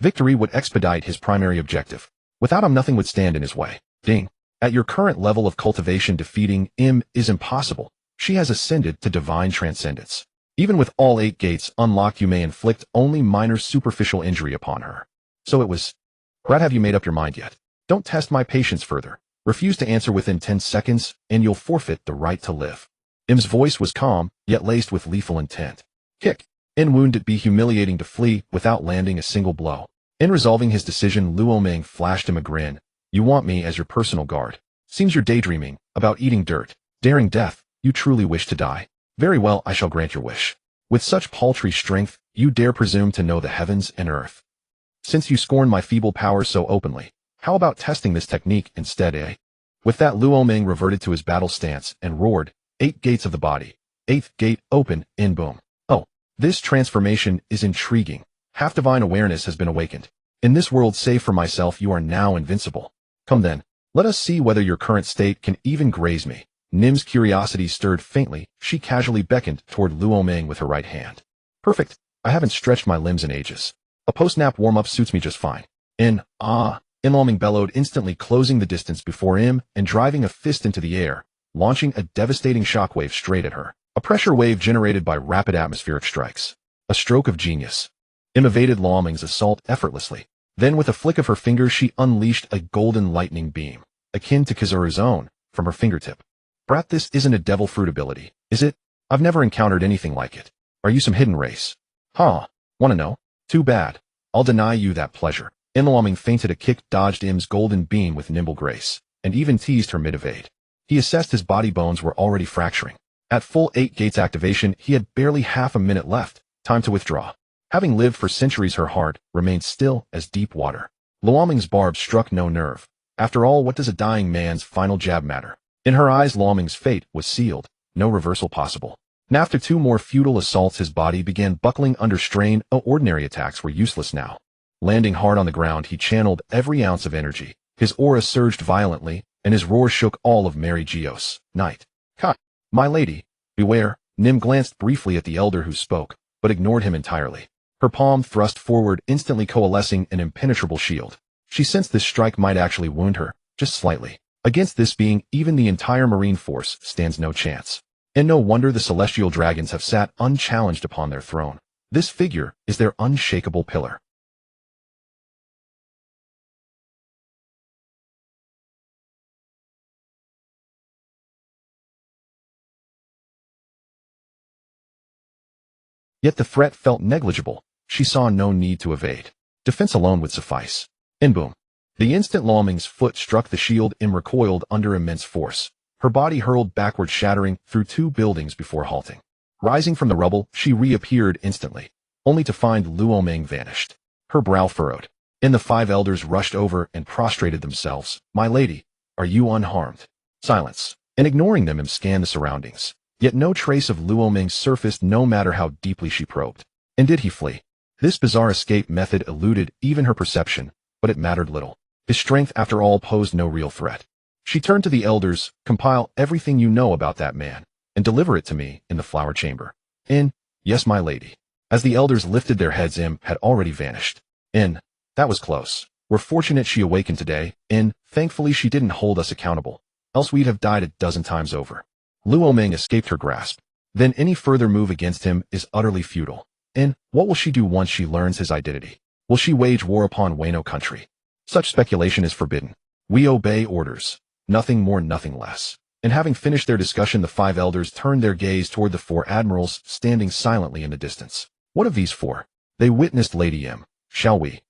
Speaker 1: Victory would expedite his primary objective. Without him, nothing would stand in his way. Ding. At your current level of cultivation, defeating Im is impossible. She has ascended to divine transcendence. Even with all 8 gates unlocked, you may inflict only minor superficial injury upon her. So it was. Brad, have you made up your mind yet? Don't test my patience further. Refuse to answer within 10 seconds, and you'll forfeit the right to live. Im's voice was calm, yet laced with lethal intent. Kick. In wound, it be humiliating to flee without landing a single blow. In resolving his decision, Luo Ming flashed him a grin. You want me as your personal guard. Seems you're daydreaming about eating dirt, daring death. You truly wish to die? Very well, I shall grant your wish. With such paltry strength, you dare presume to know the heavens and earth. Since you scorn my feeble powers so openly, how about testing this technique instead, eh? With that, Luo Ming reverted to his battle stance and roared, 8 gates of the body. 8th gate open, in boom. Oh, this transformation is intriguing. Half divine awareness has been awakened. In this world save for myself you are now invincible. Come then, let us see whether your current state can even graze me. Nim's curiosity stirred faintly. She casually beckoned toward Luo Ming with her right hand. Perfect. I haven't stretched my limbs in ages. A post-nap warm-up suits me just fine. Luo Ming bellowed, instantly closing the distance before him and driving a fist into the air, launching a devastating shockwave straight at her. A pressure wave generated by rapid atmospheric strikes. A stroke of genius. Im evaded Luo Ming's assault effortlessly. Then with a flick of her fingers she unleashed a golden lightning beam, akin to Kizaru's own, from her fingertip. Brat, this isn't a devil fruit ability, is it? I've never encountered anything like it. Are you some hidden race? Huh. Wanna know? Too bad. I'll deny you that pleasure. Luo Ming feinted a kick, dodged Im's golden beam with nimble grace, and even teased her mid-evade. He assessed his body bones were already fracturing. At full 8 gates activation, he had barely half a minute left. Time to withdraw. Having lived for centuries, her heart remained still as deep water. Luo Ming's barb struck no nerve. After all, what does a dying man's final jab matter? In her eyes, Luo Ming's fate was sealed, no reversal possible. And after 2 more futile assaults, his body began buckling under strain. Ordinary attacks were useless now. Landing hard on the ground, he channeled every ounce of energy. His aura surged violently, and his roar shook all of Mary Geos. Night. Kai, my lady, beware. Nim glanced briefly at the elder who spoke, but ignored him entirely. Her palm thrust forward, instantly coalescing an impenetrable shield. She sensed this strike might actually wound her, just slightly. Against this being, even the entire marine force stands no chance. And no wonder the celestial dragons have sat unchallenged upon their throne. This figure is their unshakable pillar. Yet the threat felt negligible. She saw no need to evade. Defense alone would suffice. And boom. The instant Luo Ming's foot struck the shield, Im recoiled under immense force. Her body hurled backward, shattering through 2 buildings before halting. Rising from the rubble, she reappeared instantly, only to find Luo Ming vanished. Her brow furrowed. And the 5 elders rushed over and prostrated themselves. My lady, are you unharmed? Silence. And ignoring them, Im scanned the surroundings. Yet no trace of Luo Ming surfaced, no matter how deeply she probed. And did he flee? This bizarre escape method eluded even her perception, but it mattered little. His strength, after all, posed no real threat. She turned to the elders. Compile everything you know about that man, and deliver it to me in the flower chamber. Yes, my lady. As the elders lifted their heads, Im had already vanished. That was close. We're fortunate she awakened today. Thankfully she didn't hold us accountable, else we'd have died a dozen times over. Luo Ming escaped her grasp. Then any further move against him is utterly futile. What will she do once she learns his identity? Will she wage war upon Wano Country? Such speculation is forbidden. We obey orders. Nothing more, nothing less. And having finished their discussion, the 5 elders turned their gaze toward the 4 admirals standing silently in the distance. What of these 4? They witnessed Lady M. Shall we?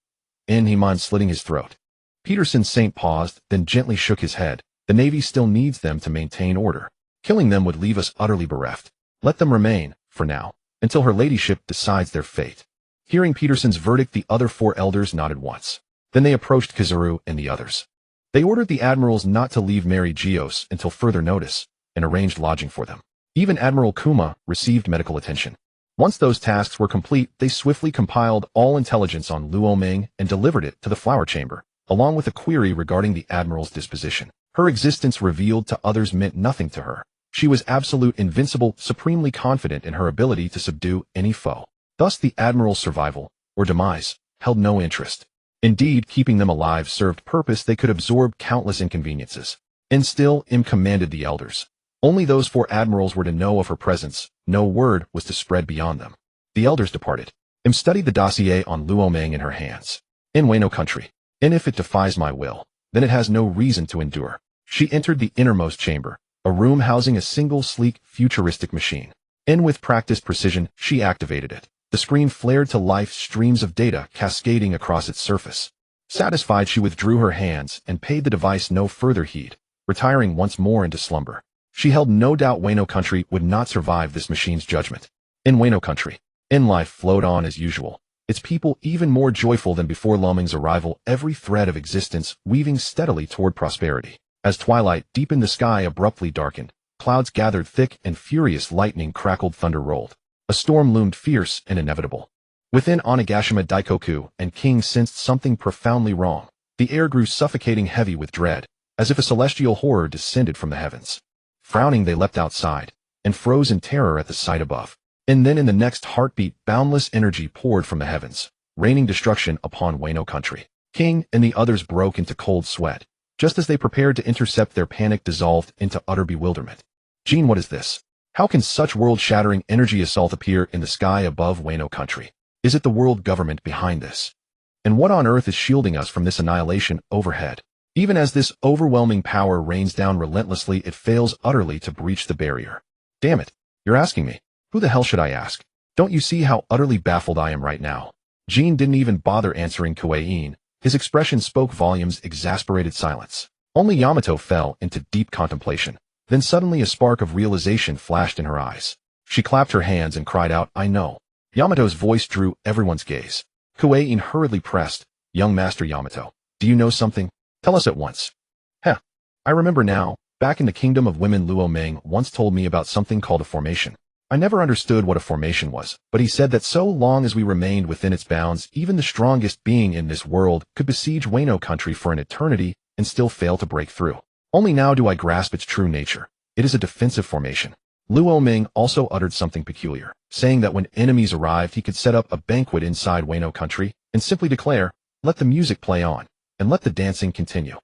Speaker 1: He mind slitting his throat. Peterson Saint paused, then gently shook his head. The Navy still needs them to maintain order. Killing them would leave us utterly bereft. Let them remain, for now, until her ladyship decides their fate. Hearing Peterson's verdict, the other 4 elders nodded once. Then they approached Kizaru and the others. They ordered the admirals not to leave Mary Geos until further notice, and arranged lodging for them. Even Admiral Kuma received medical attention. Once those tasks were complete, they swiftly compiled all intelligence on Luo Ming and delivered it to the flower chamber, along with a query regarding the admiral's disposition. Her existence revealed to others meant nothing to her. She was absolute, invincible, supremely confident in her ability to subdue any foe. Thus the admiral's survival, or demise, held no interest. Indeed, keeping them alive served purpose. They could absorb countless inconveniences. And still, Im commanded the elders. Only those 4 admirals were to know of her presence. No word was to spread beyond them. The elders departed. Im studied the dossier on Luo Ming in her hands. In Wano Country. And if it defies my will, then it has no reason to endure. She entered the innermost chamber, a room housing a single sleek, futuristic machine. And with practiced precision, she activated it. The screen flared to life, streams of data cascading across its surface. Satisfied, she withdrew her hands and paid the device no further heed, retiring once more into slumber. She held no doubt Wano Country would not survive this machine's judgment. In Wano Country, life flowed on as usual, its people even more joyful than before Luo Ming's arrival, every thread of existence weaving steadily toward prosperity. As twilight deepened, the sky abruptly darkened, Clouds gathered thick and furious lightning crackled, thunder rolled. A storm loomed fierce and inevitable. Within Onigashima Daikoku, and King sensed something profoundly wrong. The air grew suffocating heavy with dread, as if a celestial horror descended from the heavens. Frowning, they leapt outside, and froze in terror at the sight above. And then in the next heartbeat, boundless energy poured from the heavens, raining destruction upon Wano Country. King and the others broke into cold sweat. Just as they prepared to intercept, their panic dissolved into utter bewilderment. Jean, what is this? How can such world-shattering energy assault appear in the sky above Wano Country? Is it the world government behind this? And what on earth is shielding us from this annihilation overhead? Even as this overwhelming power rains down relentlessly, it fails utterly to breach the barrier. Damn it, you're asking me. Who the hell should I ask? Don't you see how utterly baffled I am right now? Jean didn't even bother answering Kuei-in. His expression spoke volumes, exasperated silence. Only Yamato fell into deep contemplation. Then suddenly a spark of realization flashed in her eyes. She clapped her hands and cried out, I know. Yamato's voice drew everyone's gaze. Kuei-in hurriedly pressed, Young Master Yamato, do you know something? Tell us at once. Heh. I remember now. Back in the Kingdom of Women, Luo Meng once told me about something called a formation. I never understood what a formation was, but he said that so long as we remained within its bounds, even the strongest being in this world could besiege Wano Country for an eternity and still fail to break through. Only now do I grasp its true nature. It is a defensive formation. Luo Meng also uttered something peculiar, saying that when enemies arrived, he could set up a banquet inside Wano Country and simply declare, let the music play on, and let the dancing continue.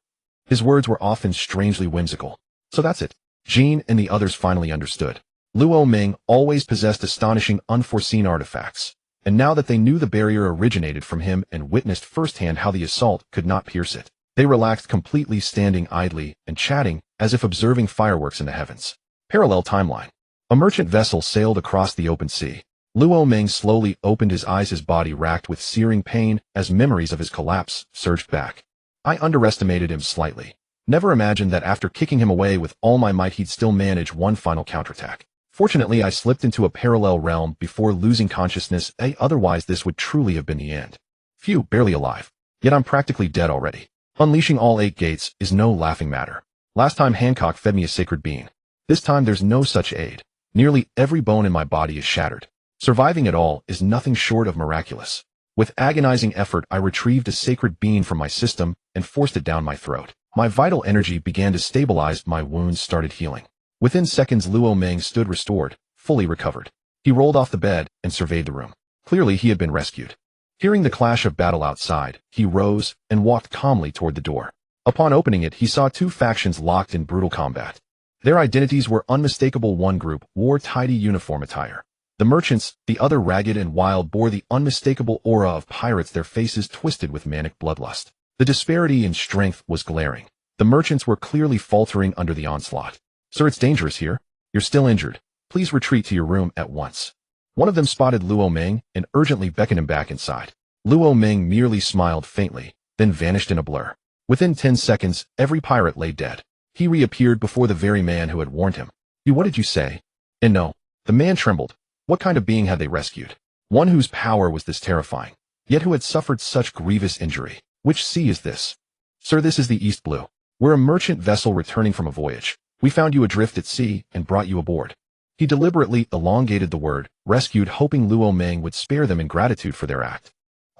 Speaker 1: His words were often strangely whimsical. So that's it. Jean and the others finally understood. Luo Meng always possessed astonishing, unforeseen artifacts, and now that they knew the barrier originated from him and witnessed firsthand how the assault could not pierce it, they relaxed completely, standing idly and chatting as if observing fireworks in the heavens. Parallel timeline. A merchant vessel sailed across the open sea. Luo Meng slowly opened his eyes, his body racked with searing pain as memories of his collapse surged back. I underestimated him slightly. Never imagined that after kicking him away with all my might, he'd still manage one final counterattack. Fortunately, I slipped into a parallel realm before losing consciousness, otherwise this would truly have been the end. Phew, barely alive. Yet I'm practically dead already. Unleashing all 8 gates is no laughing matter. Last time Hancock fed me a sacred bean. This time there's no such aid. Nearly every bone in my body is shattered. Surviving it all is nothing short of miraculous. With agonizing effort, I retrieved a sacred bean from my system and forced it down my throat. My vital energy began to stabilize, my wounds started healing. Within seconds, Luo Meng stood restored, fully recovered. He rolled off the bed and surveyed the room. Clearly he had been rescued. Hearing the clash of battle outside, he rose and walked calmly toward the door. Upon opening it, he saw 2 factions locked in brutal combat. Their identities were unmistakable. One group wore tidy uniform attire. The merchants, the other ragged and wild, bore the unmistakable aura of pirates, their faces twisted with manic bloodlust. The disparity in strength was glaring. The merchants were clearly faltering under the onslaught. Sir, it's dangerous here. You're still injured. Please retreat to your room at once. One of them spotted Luo Meng and urgently beckoned him back inside. Luo Meng merely smiled faintly, then vanished in a blur. Within 10 seconds, every pirate lay dead. He reappeared before the very man who had warned him. What did you say? And no. The man trembled. What kind of being had they rescued? One whose power was this terrifying, yet who had suffered such grievous injury. Which sea is this? Sir, this is the East Blue. We're a merchant vessel returning from a voyage. We found you adrift at sea and brought you aboard. He deliberately elongated the word, rescued, hoping Luo Meng would spare them in gratitude for their act.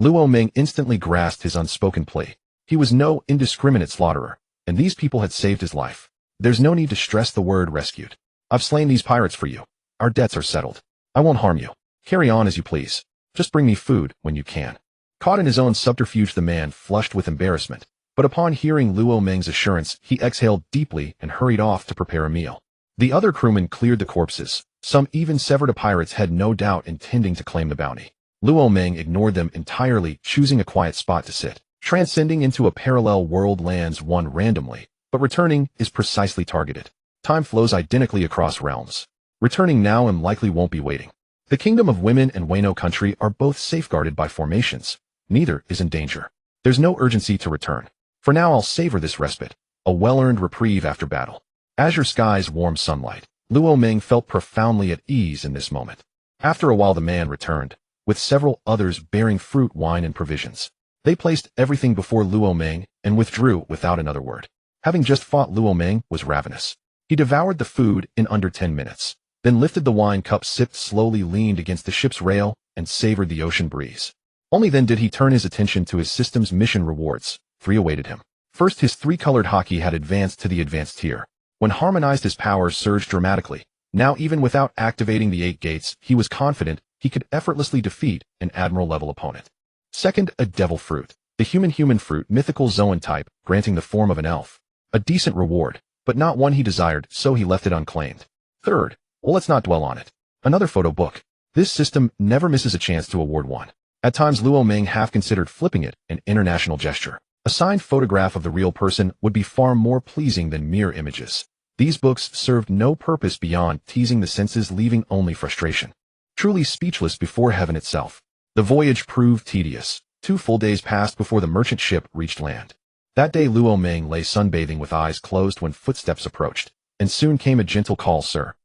Speaker 1: Luo Meng instantly grasped his unspoken plea. He was no indiscriminate slaughterer, and these people had saved his life. There's no need to stress the word rescued. I've slain these pirates for you. Our debts are settled. I won't harm you. Carry on as you please. Just bring me food when you can. Caught in his own subterfuge, the man flushed with embarrassment. But upon hearing Luo Meng's assurance, he exhaled deeply and hurried off to prepare a meal. The other crewmen cleared the corpses. Some even severed a pirates head, no doubt intending to claim the bounty. Luo Meng ignored them entirely, choosing a quiet spot to sit. Transcending into a parallel world, lands one randomly, but returning is precisely targeted. Time flows identically across realms. Returning now and likely won't be waiting. The Kingdom of Women and Wano Country are both safeguarded by formations. Neither is in danger. There's no urgency to return. For now, I'll savor this respite, a well-earned reprieve after battle. Azure skies, warm sunlight. Luo Meng felt profoundly at ease in this moment. After a while, the man returned, with several others bearing fruit, wine, and provisions. They placed everything before Luo Meng and withdrew without another word. Having just fought, Luo Meng was ravenous. He devoured the food in under 10 minutes, then lifted the wine cup, sipped slowly, leaned against the ship's rail, and savored the ocean breeze. Only then did he turn his attention to his system's mission rewards. 3 awaited him. First, his 3-colored hockey had advanced to the advanced tier. When harmonized, his powers surged dramatically. Now, even without activating the 8 gates, he was confident he could effortlessly defeat an admiral-level opponent. Second, a devil fruit. The human fruit, mythical Zoan type, granting the form of an elf. A decent reward, but not one he desired, so he left it unclaimed. Third, well, let's not dwell on it. Another photo book. This system never misses a chance to award one. At times, Luo Ming half considered flipping it an international gesture. A signed photograph of the real person would be far more pleasing than mere images. These books served no purpose beyond teasing the senses, leaving only frustration. Truly speechless before heaven itself. The voyage proved tedious. 2 full days passed before the merchant ship reached land. That day, Luo Ming lay sunbathing with eyes closed when footsteps approached, and soon came a gentle call. Sir,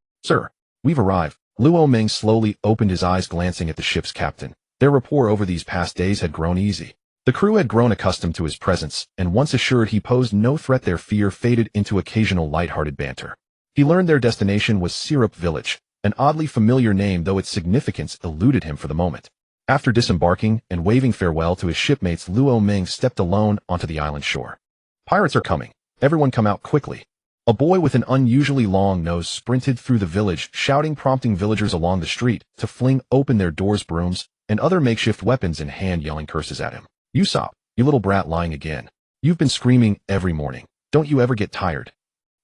Speaker 1: we've arrived. Luo Ming slowly opened his eyes, glancing at the ship's captain. Their rapport over these past days had grown easy. The crew had grown accustomed to his presence, and once assured he posed no threat, their fear faded into occasional light-hearted banter. He learned their destination was Syrup Village, an oddly familiar name, though its significance eluded him for the moment. After disembarking and waving farewell to his shipmates, Luo Ming stepped alone onto the island shore. Pirates are coming. Everyone come out quickly. A boy with an unusually long nose sprinted through the village, shouting, prompting villagers along the street to fling open their doors, brooms, and other makeshift weapons in hand, yelling curses at him. Usopp, you little brat, lying again. You've been screaming every morning. Don't you ever get tired?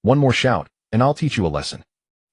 Speaker 1: One more shout, and I'll teach you a lesson.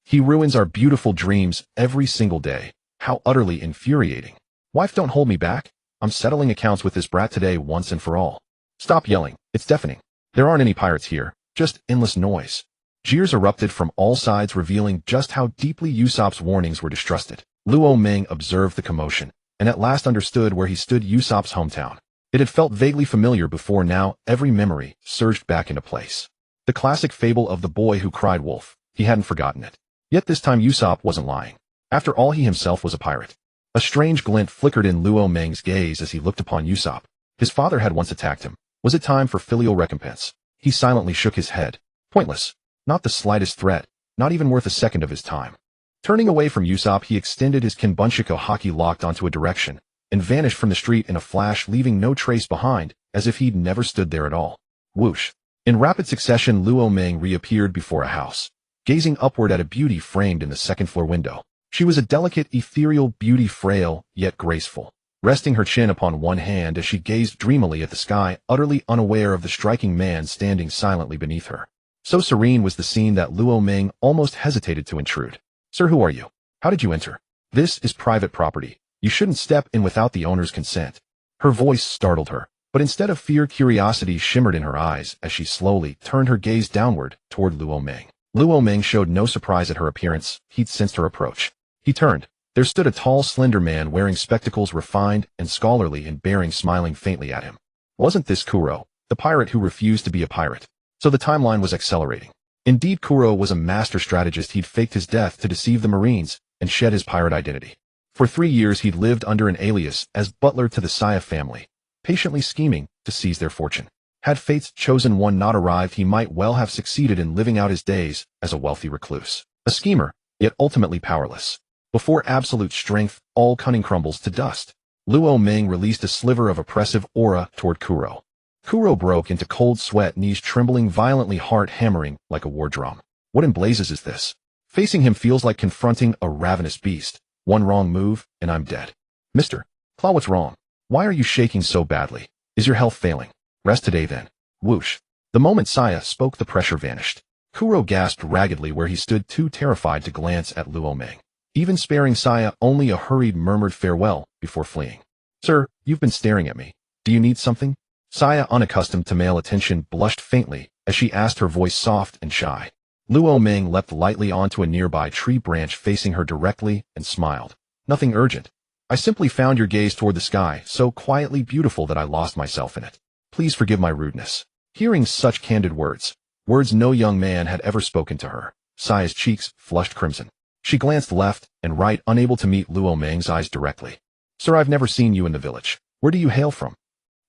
Speaker 1: He ruins our beautiful dreams every single day. How utterly infuriating. Wife, don't hold me back. I'm settling accounts with this brat today once and for all. Stop yelling. It's deafening. There aren't any pirates here, just endless noise. Jeers erupted from all sides, revealing just how deeply Usopp's warnings were distrusted. Luo Ming observed the commotion, and at last understood where he stood: Usopp's hometown. It had felt vaguely familiar before. Now every memory surged back into place. The classic fable of the boy who cried wolf. He hadn't forgotten it. Yet this time Usopp wasn't lying. After all, he himself was a pirate. A strange glint flickered in Luo Ming's gaze as he looked upon Usopp. His father had once attacked him. Was it time for filial recompense? He silently shook his head. Pointless. Not the slightest threat. Not even worth a second of his time. Turning away from Usopp, he extended his Kenbunshiko haki, locked onto a direction, and vanished from the street in a flash, leaving no trace behind, as if he'd never stood there at all. Whoosh. In rapid succession, Luo Ming reappeared before a house, gazing upward at a beauty framed in the second-floor window. She was a delicate, ethereal beauty, frail, yet graceful, resting her chin upon one hand as she gazed dreamily at the sky, utterly unaware of the striking man standing silently beneath her. So serene was the scene that Luo Ming almost hesitated to intrude. Sir, who are you? How did you enter? This is private property. You shouldn't step in without the owner's consent. Her voice startled her, but instead of fear, curiosity shimmered in her eyes as she slowly turned her gaze downward toward Luo Ming. Luo Ming showed no surprise at her appearance. He'd sensed her approach. He turned. There stood a tall, slender man wearing spectacles, refined and scholarly in bearing, smiling faintly at him. Wasn't this Kuro, the pirate who refused to be a pirate? So the timeline was accelerating. Indeed, Kuro was a master strategist. He'd faked his death to deceive the Marines and shed his pirate identity. For 3 years, he'd lived under an alias as butler to the Saya family, patiently scheming to seize their fortune. Had fate's chosen one not arrived, he might well have succeeded in living out his days as a wealthy recluse. A schemer, yet ultimately powerless. Before absolute strength, all cunning crumbles to dust. Luo Ming released a sliver of oppressive aura toward Kuro. Kuro broke into cold sweat, knees trembling violently, heart hammering like a war drum. What in blazes is this? Facing him feels like confronting a ravenous beast. One wrong move, and I'm dead. Mr. Claw, what's wrong? Why are you shaking so badly? Is your health failing? Rest today then. Whoosh. The moment Saya spoke, the pressure vanished. Kuro gasped raggedly where he stood, too terrified to glance at Luo Ming. Even sparing Saya only a hurried, murmured farewell before fleeing. Sir, you've been staring at me. Do you need something? Saya, unaccustomed to male attention, blushed faintly as she asked, her voice soft and shy. Luo Ming leapt lightly onto a nearby tree branch facing her directly and smiled. Nothing urgent. I simply found your gaze toward the sky so quietly beautiful that I lost myself in it. Please forgive my rudeness. Hearing such candid words no young man had ever spoken to her, Saya's cheeks flushed crimson. She glanced left and right, unable to meet Luo Ming's eyes directly. Sir, I've never seen you in the village. Where do you hail from?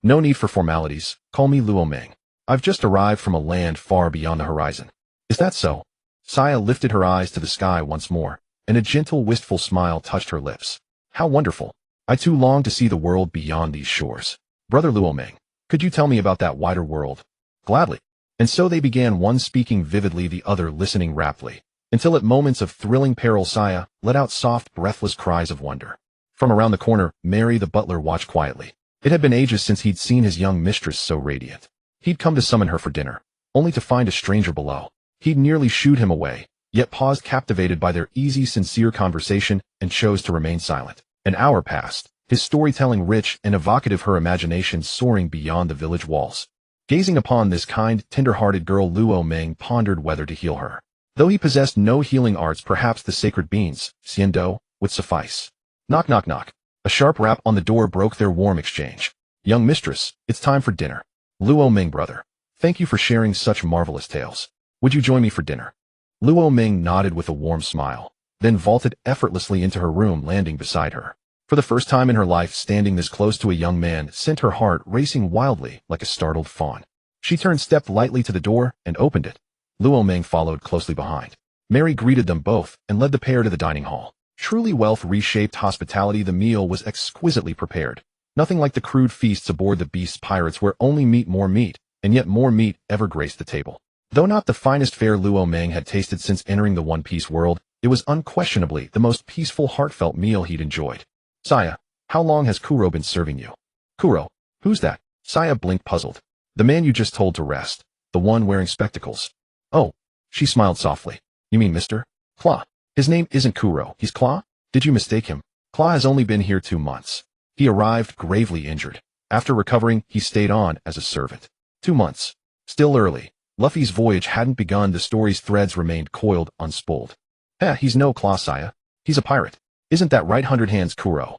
Speaker 1: No need for formalities. Call me Luo Ming. I've just arrived from a land far beyond the horizon. Is that so? Saya lifted her eyes to the sky once more, and a gentle, wistful smile touched her lips. How wonderful. I too long to see the world beyond these shores. Brother Luo Ming, could you tell me about that wider world? Gladly. And so they began, one speaking vividly, the other listening raptly, until at moments of thrilling peril Saya let out soft, breathless cries of wonder. From around the corner, Mary the butler watched quietly. It had been ages since he'd seen his young mistress so radiant. He'd come to summon her for dinner, only to find a stranger below. He'd nearly shooed him away, yet paused captivated by their easy, sincere conversation and chose to remain silent. An hour passed, his storytelling rich and evocative, her imagination soaring beyond the village walls. Gazing upon this kind, tender-hearted girl, Luo Ming pondered whether to heal her. Though he possessed no healing arts, perhaps the sacred beans, Xiando, would suffice. Knock, knock, knock. A sharp rap on the door broke their warm exchange. Young mistress, it's time for dinner. Luo Ming, brother, thank you for sharing such marvelous tales. Would you join me for dinner? Luo Ming nodded with a warm smile, then vaulted effortlessly into her room, landing beside her. For the first time in her life, standing this close to a young man sent her heart racing wildly like a startled fawn. She stepped lightly to the door and opened it. Luo Ming followed closely behind. Mary greeted them both and led the pair to the dining hall. Truly wealth reshaped hospitality. The meal was exquisitely prepared. Nothing like the crude feasts aboard the Beast's pirates, where only more meat, and yet more meat ever graced the table. Though not the finest fare Luo Ming had tasted since entering the One Piece world, it was unquestionably the most peaceful, heartfelt meal he'd enjoyed. Saya, how long has Kuro been serving you? Kuro? Who's that? Saya blinked, puzzled. The man you just told to rest. The one wearing spectacles. Oh. She smiled softly. You mean Mr. Claw? His name isn't Kuro, he's Claw? Did you mistake him? Claw has only been here 2 months. He arrived gravely injured. After recovering, he stayed on as a servant. 2 months. Still early. Luffy's voyage hadn't begun. The story's threads remained coiled, unspooled. He's no Claw, Saya. He's a pirate. Isn't that right, 100 Hands Kuro?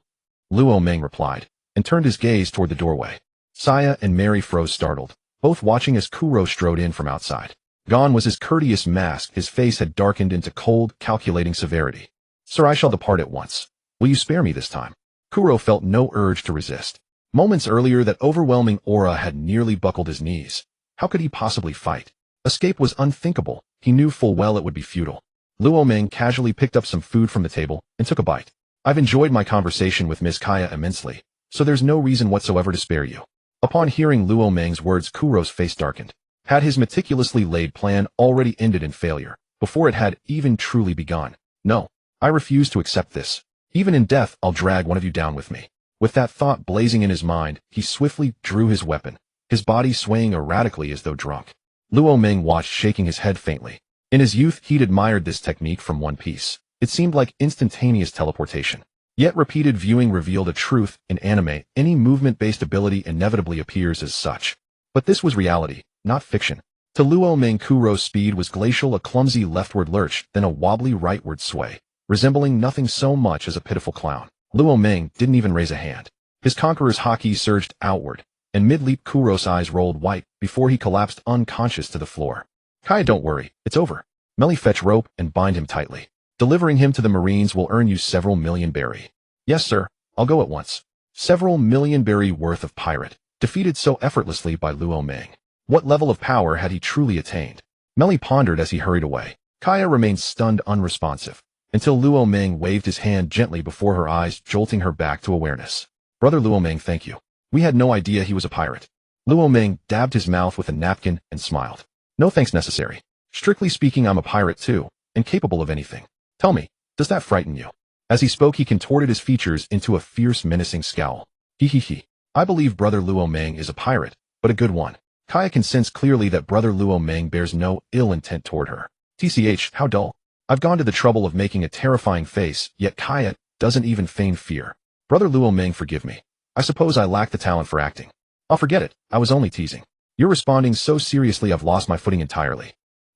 Speaker 1: Luo Ming replied, and turned his gaze toward the doorway. Saya and Mary froze, startled, both watching as Kuro strode in from outside. Gone was his courteous mask. His face had darkened into cold, calculating severity. Sir, I shall depart at once. Will you spare me this time? Kuro felt no urge to resist. Moments earlier, that overwhelming aura had nearly buckled his knees. How could he possibly fight? Escape was unthinkable. He knew full well it would be futile. Luo Ming casually picked up some food from the table and took a bite. I've enjoyed my conversation with Miss Kaya immensely, so there's no reason whatsoever to spare you. Upon hearing Luo Ming's words, Kuro's face darkened. Had his meticulously laid plan already ended in failure, before it had even truly begun? No, I refuse to accept this. Even in death, I'll drag one of you down with me. With that thought blazing in his mind, he swiftly drew his weapon, his body swaying erratically as though drunk. Luo Ming watched, shaking his head faintly. In his youth, he'd admired this technique from One Piece. It seemed like instantaneous teleportation. Yet repeated viewing revealed a truth: in anime, any movement-based ability inevitably appears as such. But this was reality, not fiction. To Luo Ming, Kuro's speed was glacial, a clumsy leftward lurch, then a wobbly rightward sway, resembling nothing so much as a pitiful clown. Luo Ming didn't even raise a hand. His conqueror's haki surged outward, and mid-leap Kuro's eyes rolled white before he collapsed unconscious to the floor. Kai, don't worry, it's over. Melly, fetch rope and bind him tightly. Delivering him to the Marines will earn you several million berry. Yes, sir, I'll go at once. Several million berry worth of pirate, defeated so effortlessly by Luo Ming. What level of power had he truly attained? Melly pondered as he hurried away. Kaya remained stunned, unresponsive, until Luo Ming waved his hand gently before her eyes, jolting her back to awareness. Brother Luo Ming, thank you. We had no idea he was a pirate. Luo Ming dabbed his mouth with a napkin and smiled. No thanks necessary. Strictly speaking, I'm a pirate too, and capable of anything. Tell me, does that frighten you? As he spoke, he contorted his features into a fierce, menacing scowl. He. I believe Brother Luo Ming is a pirate, but a good one. Kaya can sense clearly that Brother Luo Ming bears no ill intent toward her. TCH, how dull. I've gone to the trouble of making a terrifying face, yet Kaya doesn't even feign fear. Brother Luo Ming, forgive me. I suppose I lack the talent for acting. I'll forget it, I was only teasing. You're responding so seriously I've lost my footing entirely.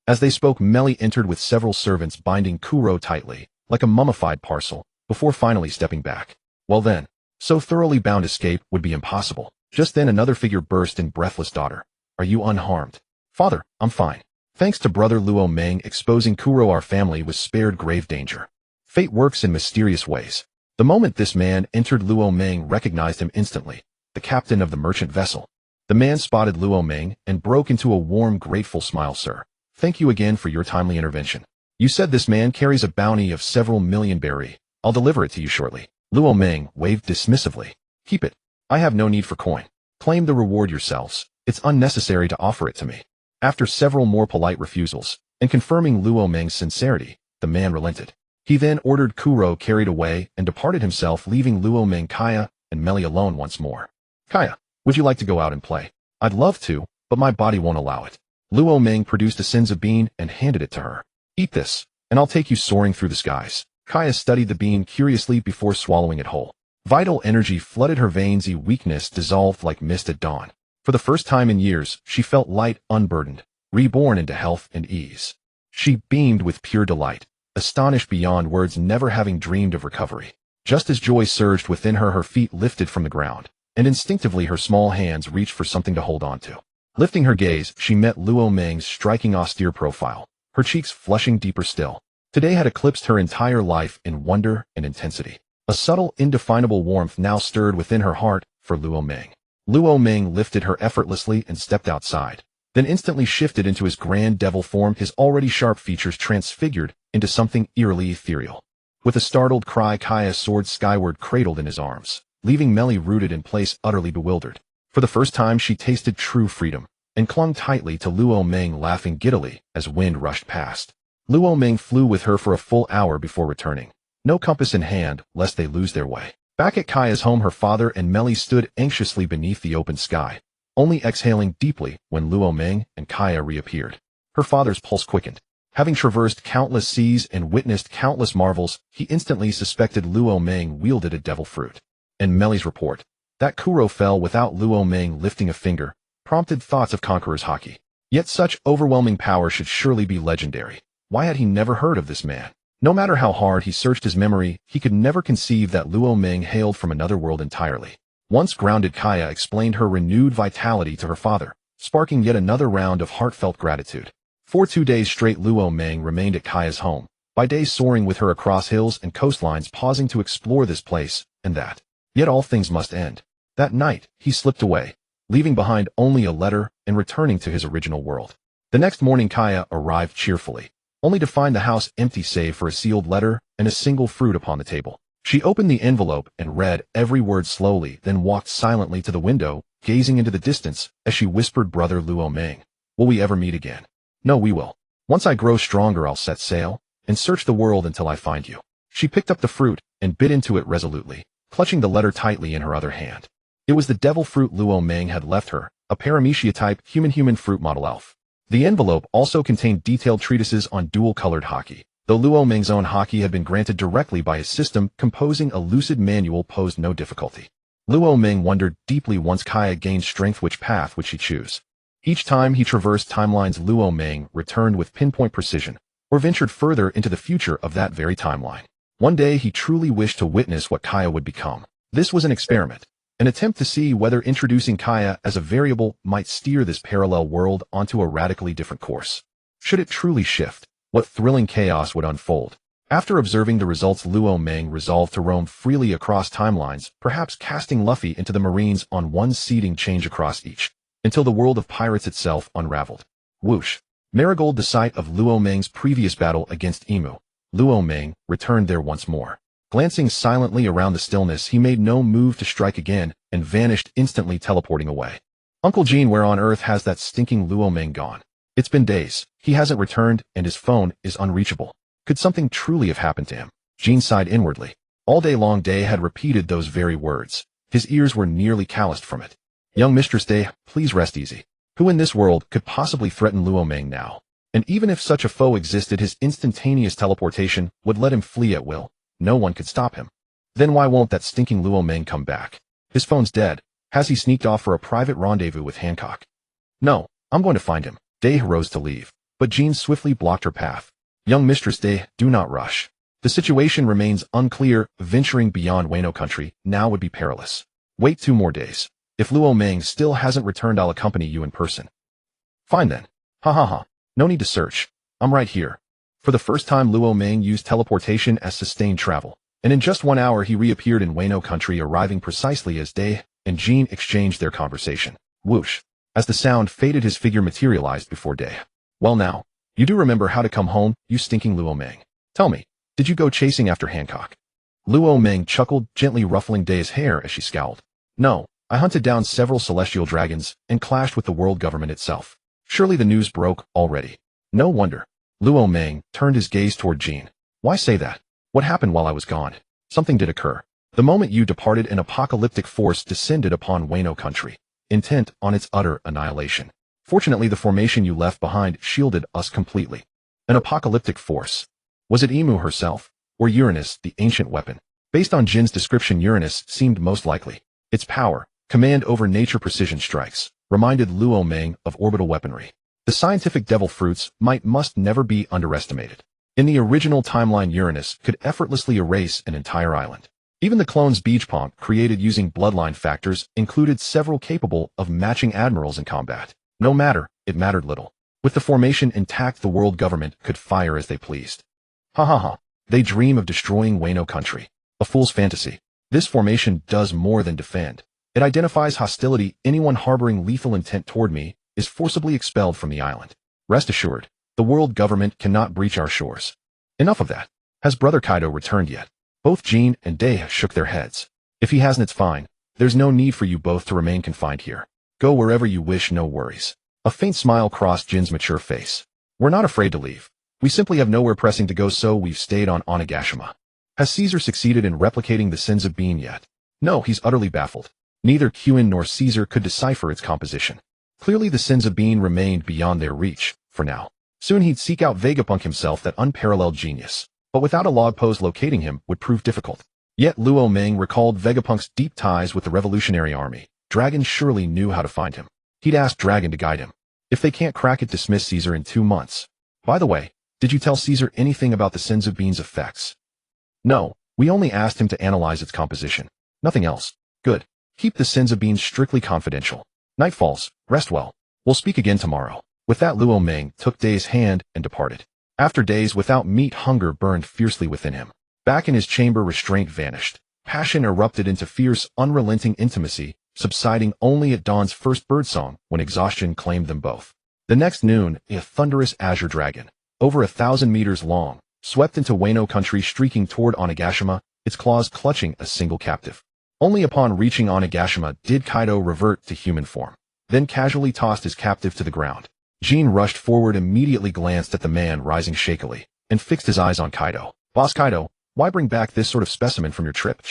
Speaker 1: As they spoke, Melly entered with several servants binding Kuro tightly, like a mummified parcel, before finally stepping back. Well then, so thoroughly bound escape would be impossible. Just then another figure burst in, breathless daughter. Are you unharmed? Father, I'm fine. Thanks to Brother Luo Ming exposing Kuro, our family was spared grave danger. Fate works in mysterious ways. The moment this man entered, Luo Ming recognized him instantly, the captain of the merchant vessel. The man spotted Luo Ming and broke into a warm, grateful smile. Sir, thank you again for your timely intervention. You said this man carries a bounty of several million berry. I'll deliver it to you shortly. Luo Ming waved dismissively. Keep it. I have no need for coin. Claim the reward yourselves. It's unnecessary to offer it to me. After several more polite refusals, and confirming Luo Ming's sincerity, the man relented. He then ordered Kuro carried away and departed himself, leaving Luo Ming, Kaya, and Melly alone once more. Kaya, would you like to go out and play? I'd love to, but my body won't allow it. Luo Ming produced a senza bean and handed it to her. Eat this, and I'll take you soaring through the skies. Kaya studied the bean curiously before swallowing it whole. Vital energy flooded her veins, weakness dissolved like mist at dawn. For the first time in years, she felt light, unburdened, reborn into health and ease. She beamed with pure delight, astonished beyond words, never having dreamed of recovery. Just as joy surged within her, her feet lifted from the ground, and instinctively her small hands reached for something to hold on to. Lifting her gaze, she met Luo Ming's striking austere profile, her cheeks flushing deeper still. Today had eclipsed her entire life in wonder and intensity. A subtle, indefinable warmth now stirred within her heart for Luo Ming. Luo Ming lifted her effortlessly and stepped outside, then instantly shifted into his grand devil form, his already sharp features transfigured into something eerily ethereal. With a startled cry, Kaya soared skyward, cradled in his arms, leaving Melly rooted in place, utterly bewildered. For the first time she tasted true freedom, and clung tightly to Luo Ming, laughing giddily as wind rushed past. Luo Ming flew with her for a full hour before returning, no compass in hand, lest they lose their way. Back at Kaya's home, her father and Melly stood anxiously beneath the open sky, only exhaling deeply when Luo Ming and Kaya reappeared. Her father's pulse quickened. Having traversed countless seas and witnessed countless marvels, he instantly suspected Luo Ming wielded a devil fruit. And Melly's report, that Kuro fell without Luo Ming lifting a finger, prompted thoughts of conqueror's haki. Yet such overwhelming power should surely be legendary. Why had he never heard of this man? No matter how hard he searched his memory, he could never conceive that Luo Ming hailed from another world entirely. Once grounded, Kaya explained her renewed vitality to her father, sparking yet another round of heartfelt gratitude. For 2 days straight, Luo Ming remained at Kaya's home, by day soaring with her across hills and coastlines, pausing to explore this place and that. Yet all things must end. That night, he slipped away, leaving behind only a letter and returning to his original world. The next morning, Kaya arrived cheerfully, only to find the house empty save for a sealed letter and a single fruit upon the table. She opened the envelope and read every word slowly, then walked silently to the window, gazing into the distance as she whispered, "Brother Luo Ming, will we ever meet again?" "No, we will. Once I grow stronger, I'll set sail and search the world until I find you." She picked up the fruit and bit into it resolutely, clutching the letter tightly in her other hand. It was the devil fruit Luo Ming had left her, a paramecia-type human fruit model elf. The envelope also contained detailed treatises on dual-colored haki, though Luo Ming's own haki had been granted directly by his system. Composing a lucid manual posed no difficulty. Luo Ming wondered deeply, once Kaya gained strength, which path would she choose. Each time he traversed timelines, Luo Ming returned with pinpoint precision, or ventured further into the future of that very timeline. One day he truly wished to witness what Kaya would become. This was an experiment, an attempt to see whether introducing Kaya as a variable might steer this parallel world onto a radically different course. Should it truly shift, what thrilling chaos would unfold? After observing the results, Luo Ming resolved to roam freely across timelines, perhaps casting Luffy into the marines on one seeding change across each, until the world of pirates itself unraveled. Whoosh! Marigold, the site of Luo Ming's previous battle against Imu. Luo Ming returned there once more. Glancing silently around the stillness, he made no move to strike again and vanished instantly, teleporting away. Uncle Jean, where on earth has that stinking Luo Ming gone? It's been days. He hasn't returned, and his phone is unreachable. Could something truly have happened to him? Jean sighed inwardly. All day long, Day had repeated those very words. His ears were nearly calloused from it. Young Mistress Day, please rest easy. Who in this world could possibly threaten Luo Ming now? And even if such a foe existed, his instantaneous teleportation would let him flee at will. No one could stop him. Then why won't that stinking Luo Ming come back? His phone's dead. Has he sneaked off for a private rendezvous with Hancock? No, I'm going to find him. Day rose to leave, but Jean swiftly blocked her path. Young Mistress Day, do not rush. The situation remains unclear. Venturing beyond Wano Country now would be perilous. Wait 2 more days. If Luo Ming still hasn't returned, I'll accompany you in person. Fine then. Ha ha ha. No need to search. I'm right here. For the first time, Luo Ming used teleportation as sustained travel, and in just 1 hour he reappeared in Wano Country, arriving precisely as Day and Jean exchanged their conversation. Whoosh! As the sound faded, his figure materialized before Day. Well now, You do remember how to come home, you stinking Luo Meng. Tell me, did you go chasing after Hancock? Luo Meng chuckled, gently ruffling Day's hair as she scowled. No, I hunted down several celestial dragons and clashed with the world government itself. Surely the news broke already. No wonder. Luo Meng turned his gaze toward Jean. Why say that? What happened while I was gone? Something did occur. The moment you departed, an apocalyptic force descended upon Wano Country, intent on its utter annihilation. Fortunately, the formation you left behind shielded us completely. An apocalyptic force. Was it Emu herself? Or Uranus, the ancient weapon? Based on Jin's description, Uranus seemed most likely. Its power, command over nature, precision strikes, reminded Luo Meng of orbital weaponry. The scientific devil fruits must never be underestimated. In the original timeline, Uranus could effortlessly erase an entire island. Even the clones Beachpong, created using bloodline factors, included several capable of matching admirals in combat. No matter, it mattered little. With the formation intact, the world government could fire as they pleased. Ha ha ha. They dream of destroying Wano Country. A fool's fantasy. This formation does more than defend. It identifies hostility. Anyone harboring lethal intent toward me is forcibly expelled from the island. Rest assured, the world government cannot breach our shores. Enough of that. Has Brother Kaido returned yet? Both Jean and Day shook their heads. If he hasn't, it's fine. There's no need for you both to remain confined here. Go wherever you wish, no worries. A faint smile crossed Jin's mature face. We're not afraid to leave. We simply have nowhere pressing to go, so we've stayed on Onigashima. Has Caesar succeeded in replicating the sins of being yet? No, he's utterly baffled. Neither Qin nor Caesar could decipher its composition. Clearly the sins of being remained beyond their reach, for now. Soon he'd seek out Vegapunk himself, that unparalleled genius. But without a log post, locating him would prove difficult. Yet Luo Meng recalled Vegapunk's deep ties with the Revolutionary Army. Dragon surely knew how to find him. He'd ask Dragon to guide him. If they can't crack it, dismiss Caesar in 2 months. By the way, did you tell Caesar anything about the sins of being's effects? No, we only asked him to analyze its composition. Nothing else. Good. Keep the sins of being strictly confidential. Night falls. Rest well. We'll speak again tomorrow. With that, Luo Meng took Day's hand and departed. After days without meat, hunger burned fiercely within him. Back in his chamber, restraint vanished. Passion erupted into fierce, unrelenting intimacy, subsiding only at dawn's first birdsong when exhaustion claimed them both. The next noon, a thunderous azure dragon, over 1,000 meters long, swept into Wano Country, streaking toward Onigashima, its claws clutching a single captive. Only upon reaching Onigashima did Kaido revert to human form, then casually tossed his captive to the ground. Jean rushed forward, immediately glanced at the man rising shakily, and fixed his eyes on Kaido. Boss Kaido, why bring back this sort of specimen from your trip?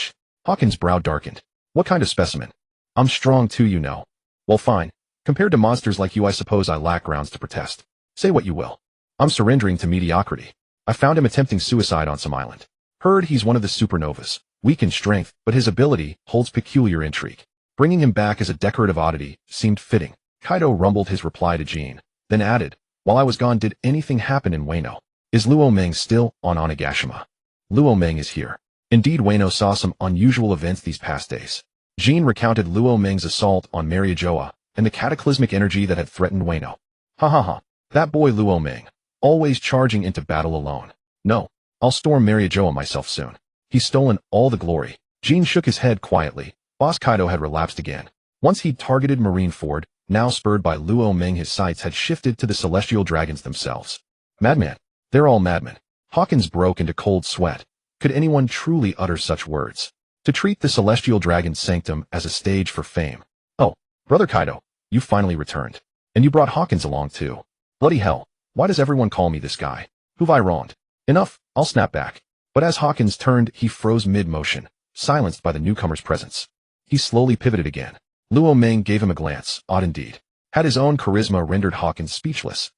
Speaker 1: Hawkins' brow darkened. What kind of specimen? I'm strong too, you know. Well, fine. Compared to monsters like you, I suppose I lack grounds to protest. Say what you will. I'm surrendering to mediocrity. I found him attempting suicide on some island. Heard he's one of the supernovas, weak in strength, but his ability holds peculiar intrigue. Bringing him back as a decorative oddity seemed fitting. Kaido rumbled his reply to Jean, then added, while I was gone, did anything happen in Wano? Is Luo Meng still on Onigashima? Luo Meng is here. Indeed, Wano saw some unusual events these past days. Jean recounted Luo Meng's assault on Mariajoa and the cataclysmic energy that had threatened Wano. Ha ha ha. That boy Luo Meng, always charging into battle alone. No, I'll storm Mariajoa myself soon. He's stolen all the glory. Jean shook his head quietly. Boss Kaido had relapsed again. Once he'd targeted Marineford, now spurred by Luo Meng, his sights had shifted to the celestial dragons themselves. Madman. They're all madmen. Hawkins broke into cold sweat. Could anyone truly utter such words? To treat the celestial dragon's sanctum as a stage for fame. Oh, Brother Kaido, you finally returned. And you brought Hawkins along too. Bloody hell, why does everyone call me this guy? Who've I wronged? Enough, I'll snap back. But as Hawkins turned, he froze mid-motion, silenced by the newcomer's presence. He slowly pivoted again. Luo Meng gave him a glance, odd indeed. Had his own charisma rendered Hawkins speechless.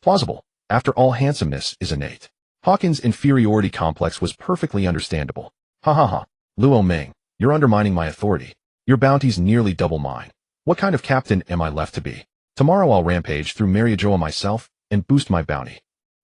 Speaker 1: Plausible. After all, handsomeness is innate. Hawkins' inferiority complex was perfectly understandable. Ha ha ha. Luo Meng, you're undermining my authority. Your bounty's nearly double mine. What kind of captain am I left to be? Tomorrow I'll rampage through Mariajoa myself and boost my bounty.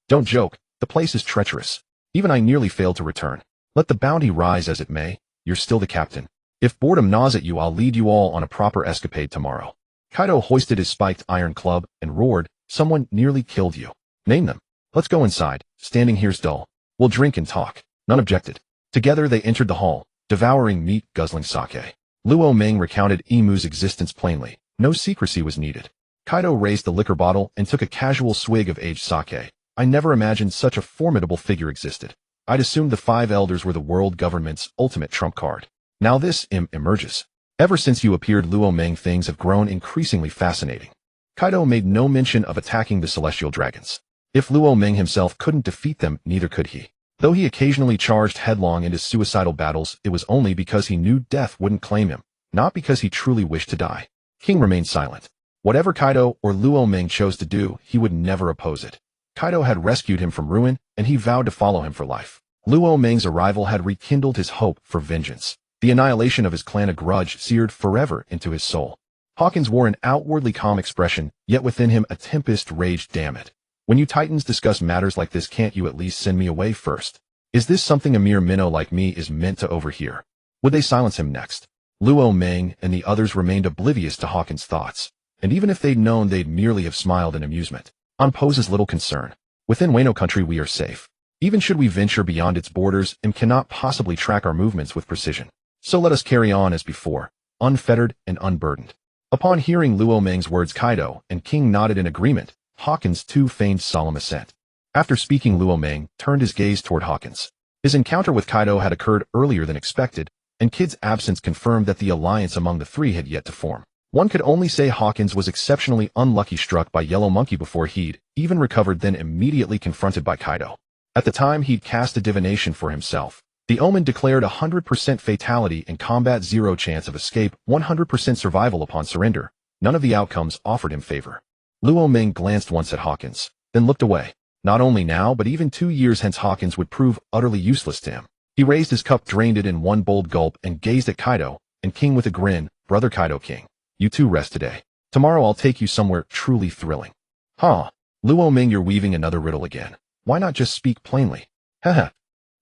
Speaker 1: Don't joke, the place is treacherous. Even I nearly failed to return. Let the bounty rise as it may, you're still the captain. If boredom gnaws at you, I'll lead you all on a proper escapade tomorrow. Kaido hoisted his spiked iron club and roared, someone nearly killed you. Name them. Let's go inside. Standing here's dull. We'll drink and talk. None objected. Together they entered the hall, devouring meat, guzzling sake. Luo Meng recounted Emu's existence plainly. No secrecy was needed. Kaido raised the liquor bottle and took a casual swig of aged sake. I never imagined such a formidable figure existed. I'd assumed the five elders were the world government's ultimate trump card. Now this emerges. Ever since you appeared, Luo Meng, things have grown increasingly fascinating. Kaido made no mention of attacking the celestial dragons. If Luo Meng himself couldn't defeat them, neither could he. Though he occasionally charged headlong into suicidal battles, it was only because he knew death wouldn't claim him, not because he truly wished to die. King remained silent. Whatever Kaido or Luo Meng chose to do, he would never oppose it. Kaido had rescued him from ruin, and he vowed to follow him for life. Luo Meng's arrival had rekindled his hope for vengeance. The annihilation of his clan, a grudge seared forever into his soul. Hawkins wore an outwardly calm expression, yet within him a tempest raged. Damn it. When you Titans discuss matters like this, can't you at least send me away first? Is this something a mere minnow like me is meant to overhear? Would they silence him next? Luo Meng and the others remained oblivious to Hawkins' thoughts, and even if they'd known, they'd merely have smiled in amusement. On poses little concern. Within Wano Country we are safe. Even should we venture beyond its borders, and cannot possibly track our movements with precision. So let us carry on as before, unfettered and unburdened. Upon hearing Luo Meng's words, Kaido and King nodded in agreement. Hawkins too feigned solemn assent. After speaking, Luo Meng turned his gaze toward Hawkins. His encounter with Kaido had occurred earlier than expected, and Kid's absence confirmed that the alliance among the three had yet to form. One could only say Hawkins was exceptionally unlucky, struck by Yellow Monkey before he'd even recovered, then immediately confronted by Kaido. At the time he'd cast a divination for himself. The omen declared 100% fatality in combat, 0 chance of escape, 100% survival upon surrender. None of the outcomes offered him favor. Luo Meng glanced once at Hawkins, then looked away. Not only now, but even 2 years hence, Hawkins would prove utterly useless to him. He raised his cup, drained it in one bold gulp, and gazed at Kaido and King with a grin. Brother Kaido, King, you two rest today. Tomorrow I'll take you somewhere truly thrilling. Huh. Luo Meng, you're weaving another riddle again. Why not just speak plainly? Haha.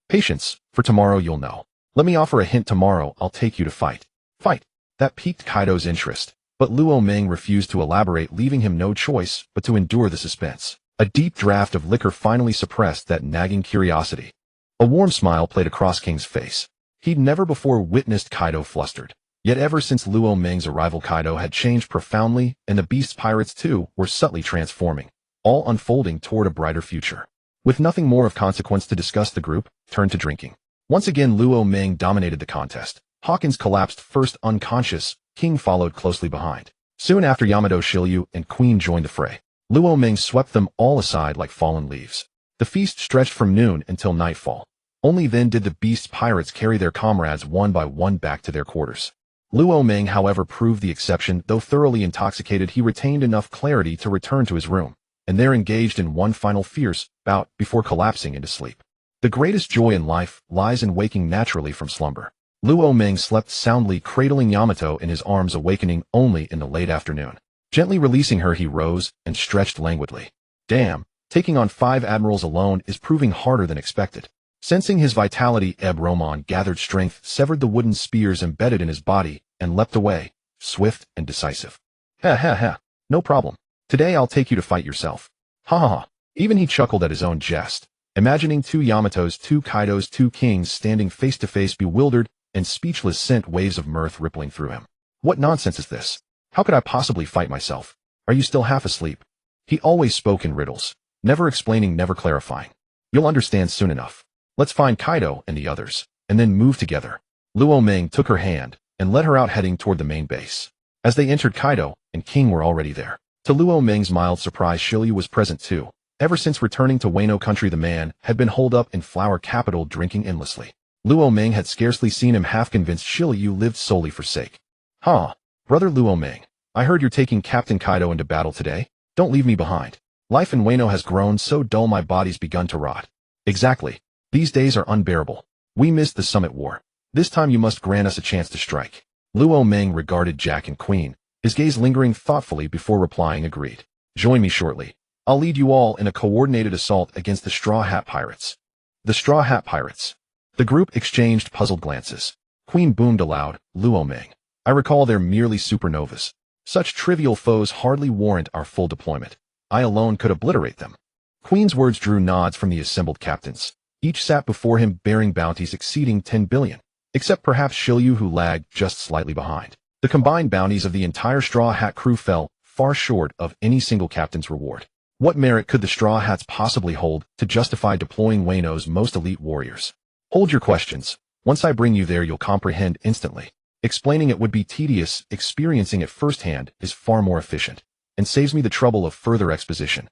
Speaker 1: Patience, for tomorrow you'll know. Let me offer a hint, tomorrow I'll take you to fight. Fight. That piqued Kaido's interest. But Luo Meng refused to elaborate, leaving him no choice but to endure the suspense. A deep draft of liquor finally suppressed that nagging curiosity. A warm smile played across King's face. He'd never before witnessed Kaido flustered. Yet ever since Luo Meng's arrival, Kaido had changed profoundly, and the Beast's pirates too were subtly transforming, all unfolding toward a brighter future. With nothing more of consequence to discuss, the group turned to drinking. Once again Luo Meng dominated the contest. Hawkins collapsed first unconscious. King followed closely behind. Soon after, Yamato, Shiryu, and Queen joined the fray. Luo Meng swept them all aside like fallen leaves. The feast stretched from noon until nightfall. Only then did the Beast's pirates carry their comrades one by one back to their quarters. Luo Meng, however, proved the exception. Though thoroughly intoxicated, he retained enough clarity to return to his room, and there engaged in one final fierce bout before collapsing into sleep. The greatest joy in life lies in waking naturally from slumber. Luo Meng slept soundly, cradling Yamato in his arms, awakening only in the late afternoon. Gently releasing her, he rose and stretched languidly. Damn, taking on 5 admirals alone is proving harder than expected. Sensing his vitality ebb, Roman gathered strength, severed the wooden spears embedded in his body, and leapt away, swift and decisive. Ha ha ha, no problem. Today I'll take you to fight yourself. Ha ha ha. Even he chuckled at his own jest, imagining 2 Yamatos, 2 Kaidos, 2 kings standing face to face, bewildered and speechless, sent waves of mirth rippling through him. What nonsense is this? How could I possibly fight myself? Are you still half asleep? He always spoke in riddles, never explaining, never clarifying. You'll understand soon enough. Let's find Kaido and the others, and then move together. Luo Meng took her hand and led her out, heading toward the main base. As they entered, Kaido and King were already there. To Luo Meng's mild surprise, Shiryu was present too. Ever since returning to Wano Country, the man had been holed up in Flower Capital, drinking endlessly. Luo Meng had scarcely seen him, half convinced Shiryu lived solely for sake. Huh, brother Luo Meng, I heard you're taking Captain Kaido into battle today. Don't leave me behind. Life in Wano has grown so dull, my body's begun to rot. Exactly. These days are unbearable. We missed the summit war. This time you must grant us a chance to strike. Luo Meng regarded Jack and Queen, his gaze lingering thoughtfully before replying. Agreed. Join me shortly. I'll lead you all in a coordinated assault against the Straw Hat Pirates. The Straw Hat Pirates. The group exchanged puzzled glances. Queen boomed aloud, Luo Meng, I recall they're merely supernovas. Such trivial foes hardly warrant our full deployment. I alone could obliterate them. Queen's words drew nods from the assembled captains. Each sat before him bearing bounties exceeding 10 billion, except perhaps Shiryu, who lagged just slightly behind. The combined bounties of the entire Straw Hat crew fell far short of any single captain's reward. What merit could the Straw Hats possibly hold to justify deploying Wano's most elite warriors? Hold your questions. Once I bring you there, you'll comprehend instantly. Explaining it would be tedious, experiencing it firsthand is far more efficient, and saves me the trouble of further exposition.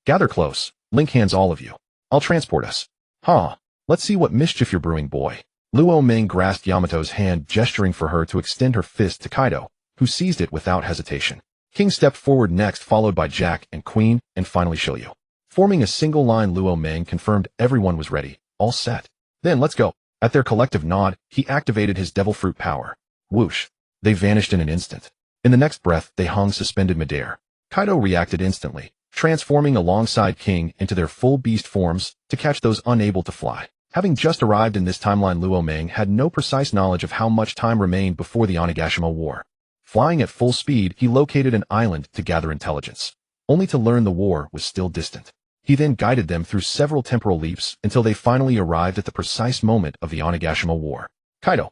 Speaker 1: Gather close, link hands all of you. I'll transport us. Let's see what mischief you're brewing, boy. Luo Ming grasped Yamato's hand, gesturing for her to extend her fist to Kaido, who seized it without hesitation. King stepped forward next, followed by Jack and Queen, and finally Shiryu. Forming a single line, Luo Ming confirmed everyone was ready, all set. Then let's go. At their collective nod, he activated his devil fruit power. Whoosh. They vanished in an instant. In the next breath, they hung suspended midair. Kaido reacted instantly, transforming alongside King into their full beast forms to catch those unable to fly. Having just arrived in this timeline, Luo Ming had no precise knowledge of how much time remained before the Onigashima War. Flying at full speed, he located an island to gather intelligence, only to learn the war was still distant. He then guided them through several temporal leaps until they finally arrived at the precise moment of the Onigashima War. Kaido.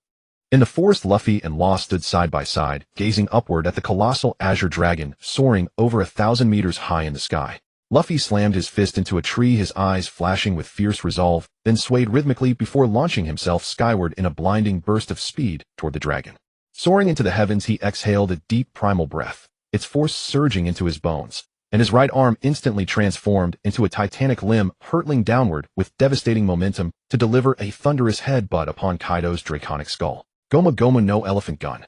Speaker 1: In the forest, Luffy and Law stood side by side, gazing upward at the colossal azure dragon soaring over 1,000 meters high in the sky. Luffy slammed his fist into a tree, his eyes flashing with fierce resolve, then swayed rhythmically before launching himself skyward in a blinding burst of speed toward the dragon. Soaring into the heavens, he exhaled a deep primal breath, its force surging into his bones, and his right arm instantly transformed into a titanic limb hurtling downward with devastating momentum to deliver a thunderous headbutt upon Kaido's draconic skull. Goma Goma no elephant gun.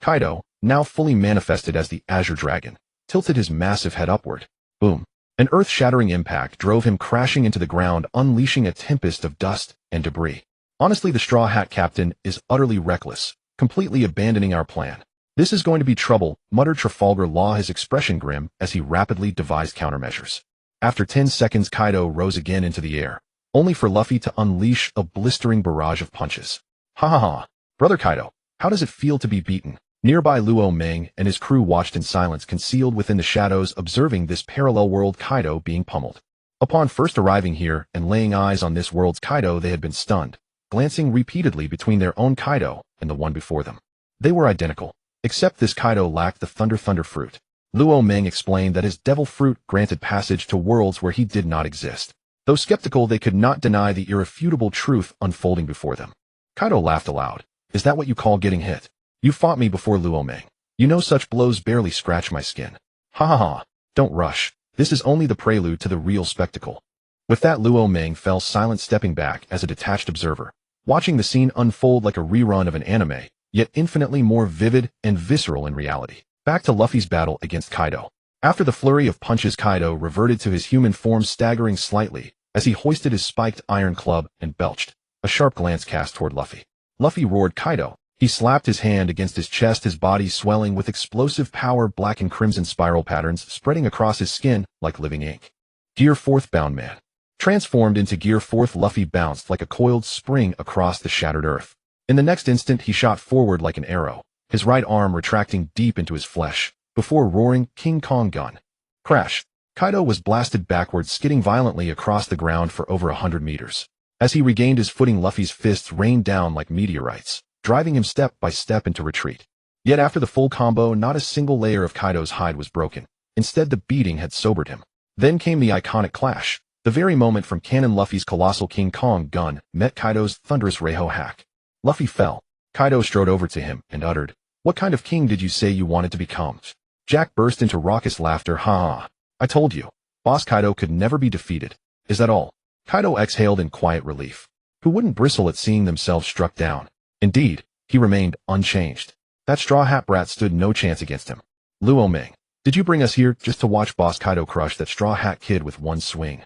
Speaker 1: Kaido, now fully manifested as the Azure Dragon, tilted his massive head upward. Boom. An earth-shattering impact drove him crashing into the ground, unleashing a tempest of dust and debris. Honestly, the Straw Hat Captain is utterly reckless, completely abandoning our plan. This is going to be trouble, muttered Trafalgar Law, his expression grim as he rapidly devised countermeasures. After 10 seconds, Kaido rose again into the air, only for Luffy to unleash a blistering barrage of punches. Ha. Brother Kaido, how does it feel to be beaten? Nearby, Luo Ming and his crew watched in silence, concealed within the shadows, observing this parallel world Kaido being pummeled. Upon first arriving here and laying eyes on this world's Kaido, they had been stunned, glancing repeatedly between their own Kaido and the one before them. They were identical, except this Kaido lacked the thunder fruit. Luo Ming explained that his devil fruit granted passage to worlds where he did not exist. Though skeptical, they could not deny the irrefutable truth unfolding before them. Kaido laughed aloud. Is that what you call getting hit? You fought me before, Luo Ming. You know such blows barely scratch my skin. Ha. Don't rush. This is only the prelude to the real spectacle. With that, Luo Ming fell silent, stepping back as a detached observer, watching the scene unfold like a rerun of an anime, yet infinitely more vivid and visceral in reality. Back to Luffy's battle against Kaido. After the flurry of punches, Kaido reverted to his human form, staggering slightly as he hoisted his spiked iron club and belched, a sharp glance cast toward Luffy. Luffy roared, Kaido. He slapped his hand against his chest, his body swelling with explosive power, black and crimson spiral patterns spreading across his skin like living ink. Gear 4th, bound man. Transformed into Gear 4th, Luffy bounced like a coiled spring across the shattered earth. In the next instant, he shot forward like an arrow, his right arm retracting deep into his flesh, before roaring, King Kong gun. Crash. Kaido was blasted backwards, skidding violently across the ground for over 100 meters. As he regained his footing, Luffy's fists rained down like meteorites, driving him step by step into retreat. Yet after the full combo, not a single layer of Kaido's hide was broken. Instead, the beating had sobered him. Then came the iconic clash, the very moment from cannon Luffy's colossal King Kong gun met Kaido's thunderous Reiho hack. Luffy fell. Kaido strode over to him and uttered, "What kind of king did you say you wanted to become?" Jack burst into raucous laughter. Ha. I told you, Boss Kaido could never be defeated. Is that all? Kaido exhaled in quiet relief. Who wouldn't bristle at seeing themselves struck down? Indeed, he remained unchanged. That Straw Hat brat stood no chance against him. Luo Ming, did you bring us here just to watch Boss Kaido crush that Straw Hat kid with one swing?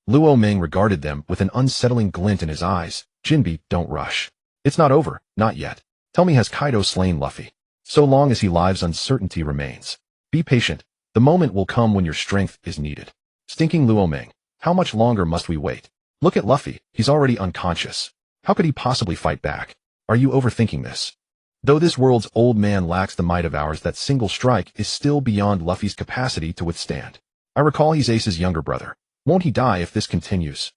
Speaker 1: Luo Ming regarded them with an unsettling glint in his eyes. Jinbe, don't rush. It's not over, not yet. Tell me, has Kaido slain Luffy? So long as he lives, uncertainty remains. Be patient. The moment will come when your strength is needed. Stinking Luo Ming, how much longer must we wait? Look at Luffy, he's already unconscious. How could he possibly fight back? Are you overthinking this? Though this world's old man lacks the might of ours, that single strike is still beyond Luffy's capacity to withstand. I recall he's Ace's younger brother. Won't he die if this continues?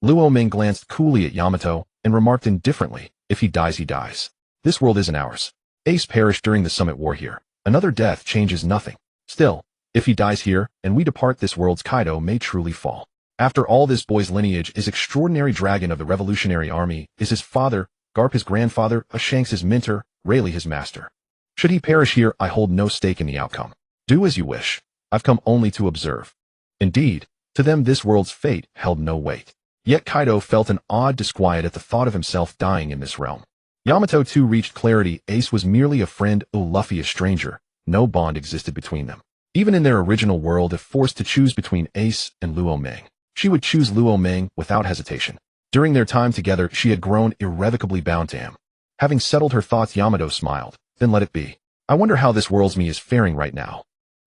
Speaker 1: Luo Ming glanced coolly at Yamato and remarked indifferently, if he dies, he dies. This world isn't ours. Ace perished during the Summit War here. Another death changes nothing. Still, If he dies here, and we depart this world's Kaido may truly fall. After all, this boy's lineage is extraordinary dragon of the Revolutionary Army, is his father, Garp his grandfather, Shanks his mentor, Rayleigh his master. Should he perish here, I hold no stake in the outcome. Do as you wish. I've come only to observe. Indeed, to them this world's fate held no weight. Yet Kaido felt an odd disquiet at the thought of himself dying in this realm. Yamato too reached clarity. Ace was merely a friend, Luffy a stranger. No bond existed between them. Even in their original world, if forced to choose between Ace and Luo Meng, she would choose Luo Meng without hesitation. During their time together, she had grown irrevocably bound to him. Having settled her thoughts, Yamato smiled. Then let it be. I wonder how this world's me is faring right now.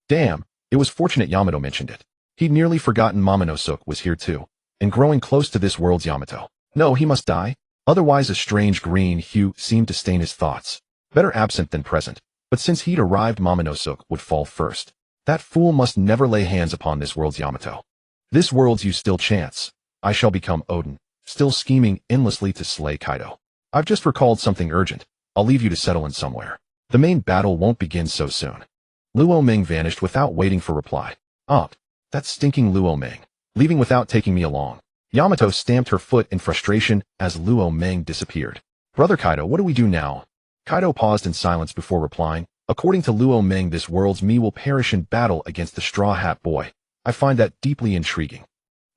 Speaker 1: Damn, it was fortunate Yamato mentioned it. He'd nearly forgotten Momonosuke was here too, and growing close to this world's Yamato. No, he must die. Otherwise a strange green hue seemed to stain his thoughts. Better absent than present. But since he'd arrived, Momonosuke would fall first. That fool must never lay hands upon this world's Yamato. This world's you still chance. I shall become Odin, still scheming endlessly to slay Kaido. I've just recalled something urgent. I'll leave you to settle in somewhere. The main battle won't begin so soon. Luo Meng vanished without waiting for reply. That stinking Luo Meng, leaving without taking me along. Yamato stamped her foot in frustration as Luo Meng disappeared. Brother Kaido, what do we do now? Kaido paused in silence before replying. According to Luo Meng, this world's me will perish in battle against the Straw Hat Boy. I find that deeply intriguing.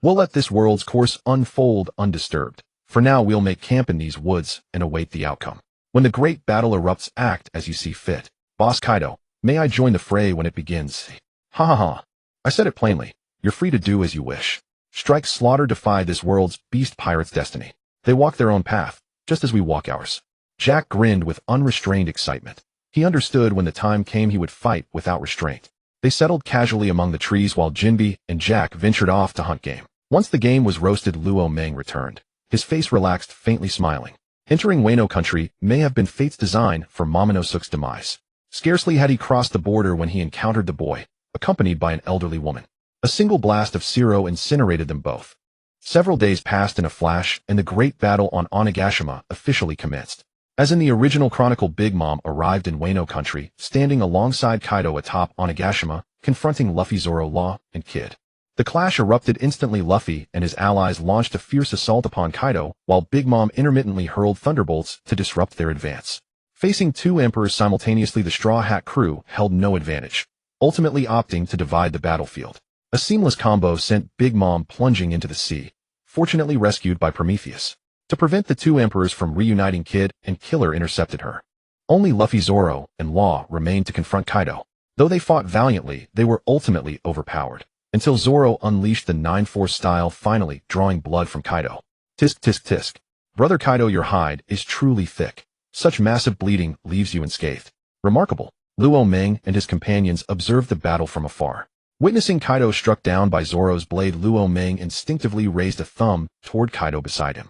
Speaker 1: We'll let this world's course unfold undisturbed. For now, we'll make camp in these woods and await the outcome. When the great battle erupts, act as you see fit. Boss Kaido, may I join the fray when it begins? Ha ha ha. I said it plainly. You're free to do as you wish. Strike, slaughter, defy this world's beast pirate's destiny. They walk their own path, just as we walk ours. Jack grinned with unrestrained excitement. He understood when the time came he would fight without restraint. They settled casually among the trees while Jinbe and Jack ventured off to hunt game. Once the game was roasted, Luo Meng returned. His face relaxed, faintly smiling. Entering Wano Country may have been fate's design for Momonosuke's demise. Scarcely had he crossed the border when he encountered the boy, accompanied by an elderly woman. A single blast of Siro incinerated them both. Several days passed in a flash, and the great battle on Onigashima officially commenced. As in the original chronicle, Big Mom arrived in Wano Country, standing alongside Kaido atop Onigashima, confronting Luffy, Zoro, Law, and Kid. The clash erupted instantly. Luffy and his allies launched a fierce assault upon Kaido, while Big Mom intermittently hurled thunderbolts to disrupt their advance. Facing two emperors simultaneously, the Straw Hat crew held no advantage, ultimately opting to divide the battlefield. A seamless combo sent Big Mom plunging into the sea, fortunately rescued by Prometheus. To prevent the two emperors from reuniting, Kid and Killer intercepted her. Only Luffy, Zoro, and Law remained to confront Kaido. Though they fought valiantly, they were ultimately overpowered, until Zoro unleashed the 9-Force style, finally drawing blood from Kaido. Tisk tisk tisk. Brother Kaido, your hide is truly thick. Such massive bleeding leaves you unscathed. Remarkable. Luo Meng and his companions observed the battle from afar. Witnessing Kaido struck down by Zoro's blade, Luo Meng instinctively raised a thumb toward Kaido beside him.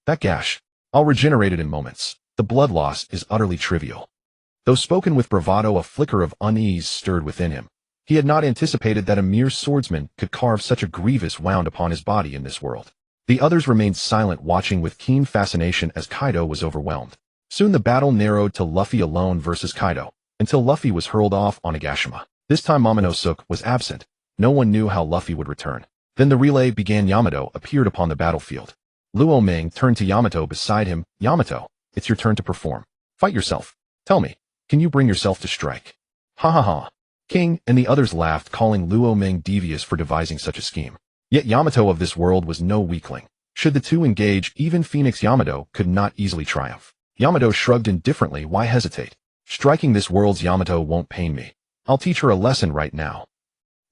Speaker 1: That gash. I'll regenerate it in moments. The blood loss is utterly trivial. Though spoken with bravado, a flicker of unease stirred within him. He had not anticipated that a mere swordsman could carve such a grievous wound upon his body in this world. The others remained silent, watching with keen fascination as Kaido was overwhelmed. Soon the battle narrowed to Luffy alone versus Kaido, until Luffy was hurled off Onigashima. This time Momonosuke was absent. No one knew how Luffy would return. Then the relay began. Yamato appeared upon the battlefield. Luo Meng turned to Yamato beside him. Yamato, it's your turn to perform. Fight yourself. Tell me, can you bring yourself to strike? Ha ha ha. King and the others laughed, calling Luo Meng devious for devising such a scheme. Yet Yamato of this world was no weakling. Should the two engage, even Phoenix Yamato could not easily triumph. Yamato shrugged indifferently. Why hesitate? Striking this world's Yamato won't pain me. I'll teach her a lesson right now.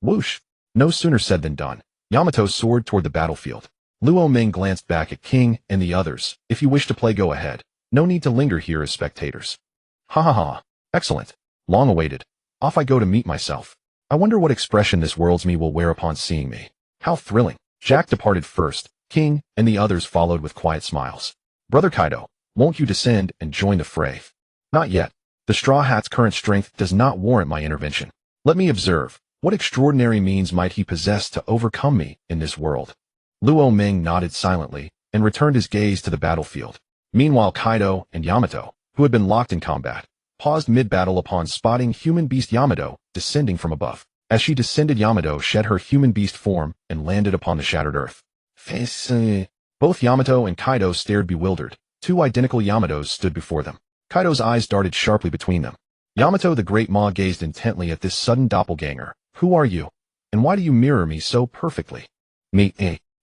Speaker 1: Whoosh. No sooner said than done. Yamato soared toward the battlefield. Luo Meng glanced back at King and the others. If you wish to play, go ahead. No need to linger here as spectators. Ha ha ha. Excellent. Long awaited. Off I go to meet myself. I wonder what expression this world's me will wear upon seeing me. How thrilling. Jack departed first. King and the others followed with quiet smiles. Brother Kaido, won't you descend and join the fray? Not yet. The Straw Hat's current strength does not warrant my intervention. Let me observe. What extraordinary means might he possess to overcome me in this world? Luo Meng nodded silently and returned his gaze to the battlefield. Meanwhile, Kaido and Yamato, who had been locked in combat, paused mid-battle upon spotting human beast Yamato descending from above. As she descended, Yamato shed her human beast form and landed upon the shattered earth. Both Yamato and Kaido stared bewildered. Two identical Yamatos stood before them. Kaido's eyes darted sharply between them. Yamato the Great Maw gazed intently at this sudden doppelganger. Who are you? And why do you mirror me so perfectly? Me,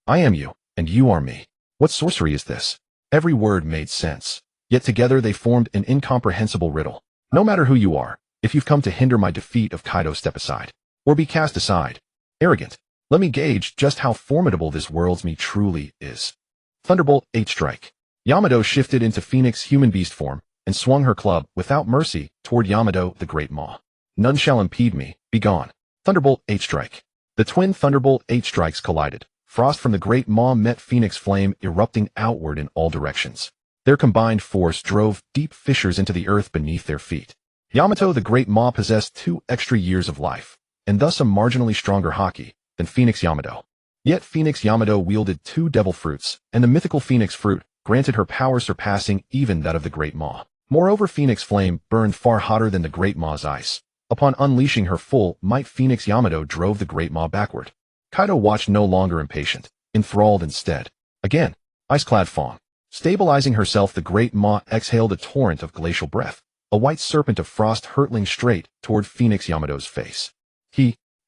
Speaker 1: I am you, and you are me. What sorcery is this? Every word made sense. Yet together they formed an incomprehensible riddle. No matter who you are, if you've come to hinder my defeat of Kaido, step aside. Or be cast aside. Arrogant. Let me gauge just how formidable this world's me truly is. Thunderbolt, 8 strike. Yamato shifted into Phoenix human beast form and swung her club without mercy toward Yamato the Great Maw. None shall impede me, be gone. Thunderbolt, 8 strike. The twin Thunderbolt 8 strikes collided. Frost from the Great Maw met Phoenix flame erupting outward in all directions. Their combined force drove deep fissures into the earth beneath their feet. Yamato the Great Maw possessed 2 extra years of life, and thus a marginally stronger haki than Phoenix Yamato. Yet Phoenix Yamato wielded 2 devil fruits, and the mythical Phoenix fruit granted her power surpassing even that of the Great Maw. Moreover, Phoenix flame burned far hotter than the Great Maw's ice. Upon unleashing her full might, Phoenix Yamato drove the Great Maw backward. Kaido watched, no longer impatient, enthralled instead. Again, ice-clad fawn. Stabilizing herself, the Great Maw exhaled a torrent of glacial breath, a white serpent of frost hurtling straight toward Phoenix Yamato's face.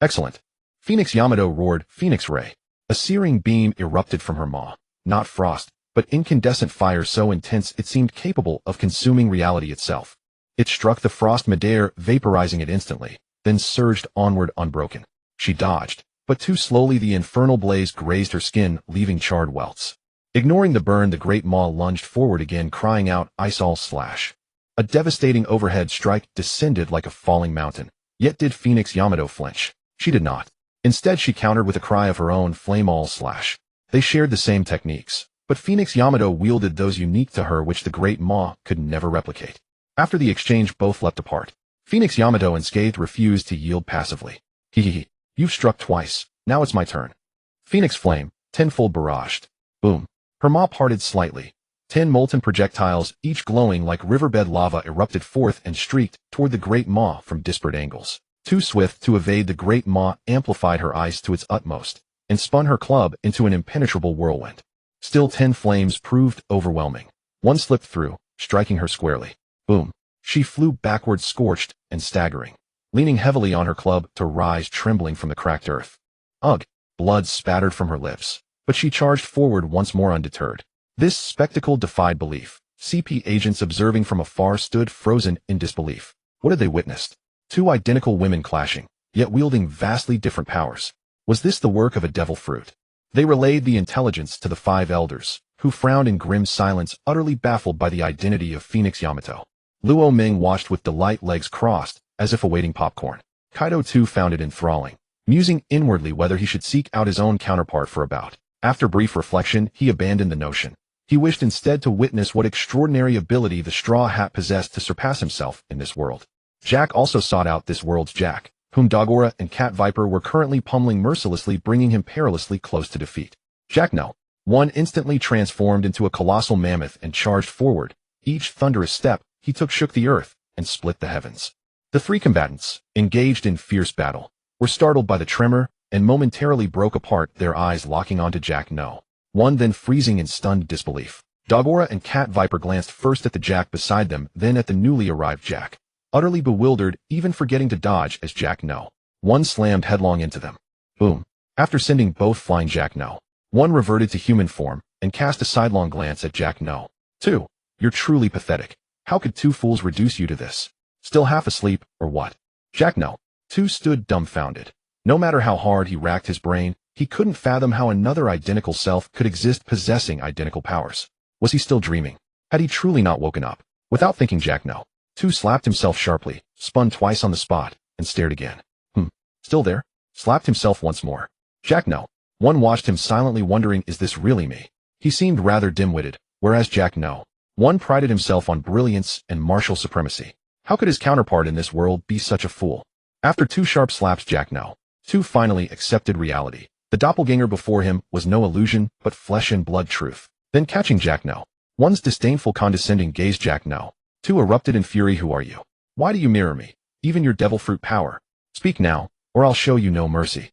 Speaker 1: Excellent. Phoenix Yamato roared, Phoenix Ray. A searing beam erupted from her maw. Not frost, but incandescent fire so intense it seemed capable of consuming reality itself. It struck the frost midair, vaporizing it instantly, then surged onward unbroken. She dodged, but too slowly. The infernal blaze grazed her skin, leaving charred welts. Ignoring the burn, the Great Maw lunged forward again, crying out, Ice all slash. A devastating overhead strike descended like a falling mountain. Yet did Phoenix Yamato flinch? She did not. Instead, she countered with a cry of her own, Flame all slash. They shared the same techniques, but Phoenix Yamato wielded those unique to her which the Great Maw could never replicate. After the exchange, both leapt apart. Phoenix Yamato unscathed refused to yield passively. You've struck twice. Now it's my turn. Phoenix Flame, tenfold barraged. Boom. Her maw parted slightly. 10 molten projectiles, each glowing like riverbed lava, erupted forth and streaked toward the Great Maw from disparate angles. Too swift to evade, the Great Maw amplified her ice to its utmost and spun her club into an impenetrable whirlwind. Still, 10 flames proved overwhelming. One slipped through, striking her squarely. Boom. She flew backward, scorched and staggering, leaning heavily on her club to rise trembling from the cracked earth. Ugh! Blood spattered from her lips, but she charged forward once more undeterred. This spectacle defied belief. CP agents observing from afar stood frozen in disbelief. What had they witnessed? 2 identical women clashing, yet wielding vastly different powers. Was this the work of a devil fruit? They relayed the intelligence to the 5 elders, who frowned in grim silence, utterly baffled by the identity of Phoenix Yamato. Luo Ming watched with delight, legs crossed, as if awaiting popcorn. Kaido too found it enthralling, musing inwardly whether he should seek out his own counterpart for a bout. After brief reflection, he abandoned the notion. He wished instead to witness what extraordinary ability the Straw Hat possessed to surpass himself in this world. Jack also sought out this world's Jack, whom Dogora and Cat Viper were currently pummeling mercilessly, bringing him perilously close to defeat. Jack No. 1 instantly transformed into a colossal mammoth and charged forward. Each thunderous step he took shook the earth and split the heavens. The 3 combatants, engaged in fierce battle, were startled by the tremor and momentarily broke apart, their eyes locking onto Jack No. 1, then freezing in stunned disbelief. Dogora and Cat Viper glanced first at the Jack beside them, then at the newly arrived Jack. Utterly bewildered, even forgetting to dodge as Jack No. 1 slammed headlong into them. Boom. After sending both flying, Jack No. 1 reverted to human form and cast a sidelong glance at Jack No. 2. You're truly pathetic. How could 2 fools reduce you to this? Still half asleep, or what? Jack No. 2 stood dumbfounded. No matter how hard he racked his brain, he couldn't fathom how another identical self could exist possessing identical powers. Was he still dreaming? Had he truly not woken up? Without thinking, Jack No. 2 slapped himself sharply, spun twice on the spot, and stared again. Still there? Slapped himself once more. Jack No. 1 watched him silently, wondering, is this really me? He seemed rather dim-witted, whereas Jack No. 1 prided himself on brilliance and martial supremacy. How could his counterpart in this world be such a fool? After 2 sharp slaps, Jack No. 2 finally accepted reality. The doppelganger before him was no illusion, but flesh and blood truth. Then catching Jack No. 1's disdainful condescending gaze, Jack No. 2 erupted in fury. Who are you? Why do you mirror me? Even your devil fruit power. Speak now, or I'll show you no mercy.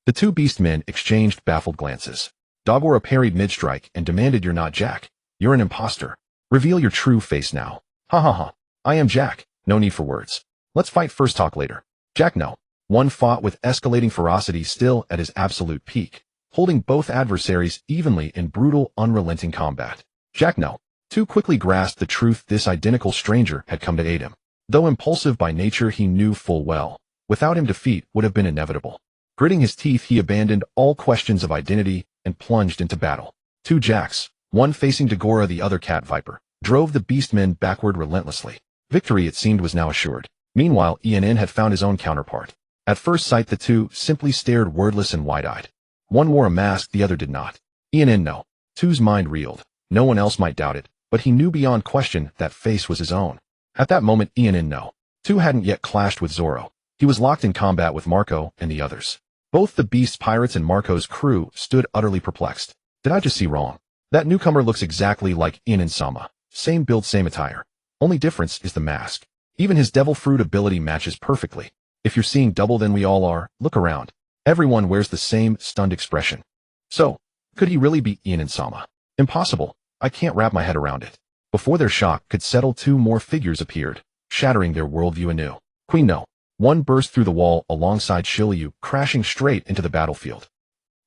Speaker 1: The two beast men exchanged baffled glances. Dogora parried mid-strike and demanded, "You're not Jack. You're an imposter. Reveal your true face now." "Ha ha ha. I am Jack. No need for words. Let's fight first, talk later." "Jack, no." One fought with escalating ferocity, still at his absolute peak, holding both adversaries evenly in brutal, unrelenting combat. "Jack, no." Two quickly grasped the truth. This identical stranger had come to aid him. Though impulsive by nature, he knew full well, without him defeat would have been inevitable. Gritting his teeth, he abandoned all questions of identity and plunged into battle. Two Jacks, one facing Dagora, the other Cat Viper, drove the beastmen backward relentlessly. Victory, it seemed, was now assured. Meanwhile, Inn had found his own counterpart. At first sight, the two simply stared, wordless and wide-eyed. One wore a mask, the other did not. Inn, no. Two's mind reeled. No one else might doubt it, but he knew beyond question that face was his own. At that moment, Inn, no. Two hadn't yet clashed with Zoro. He was locked in combat with Marco and the others. Both the Beast's pirates and Marco's crew stood utterly perplexed. Did I just see wrong? That newcomer looks exactly like Inn-sama. Same build, same attire. Only difference is the mask. Even his devil fruit ability matches perfectly. If you're seeing double, then we all are. Look around. Everyone wears the same stunned expression. So, could he really be Inn-sama? Impossible. I can't wrap my head around it. Before their shock could settle, two more figures appeared, shattering their worldview anew. Queen No. One burst through the wall alongside Shiryu, crashing straight into the battlefield.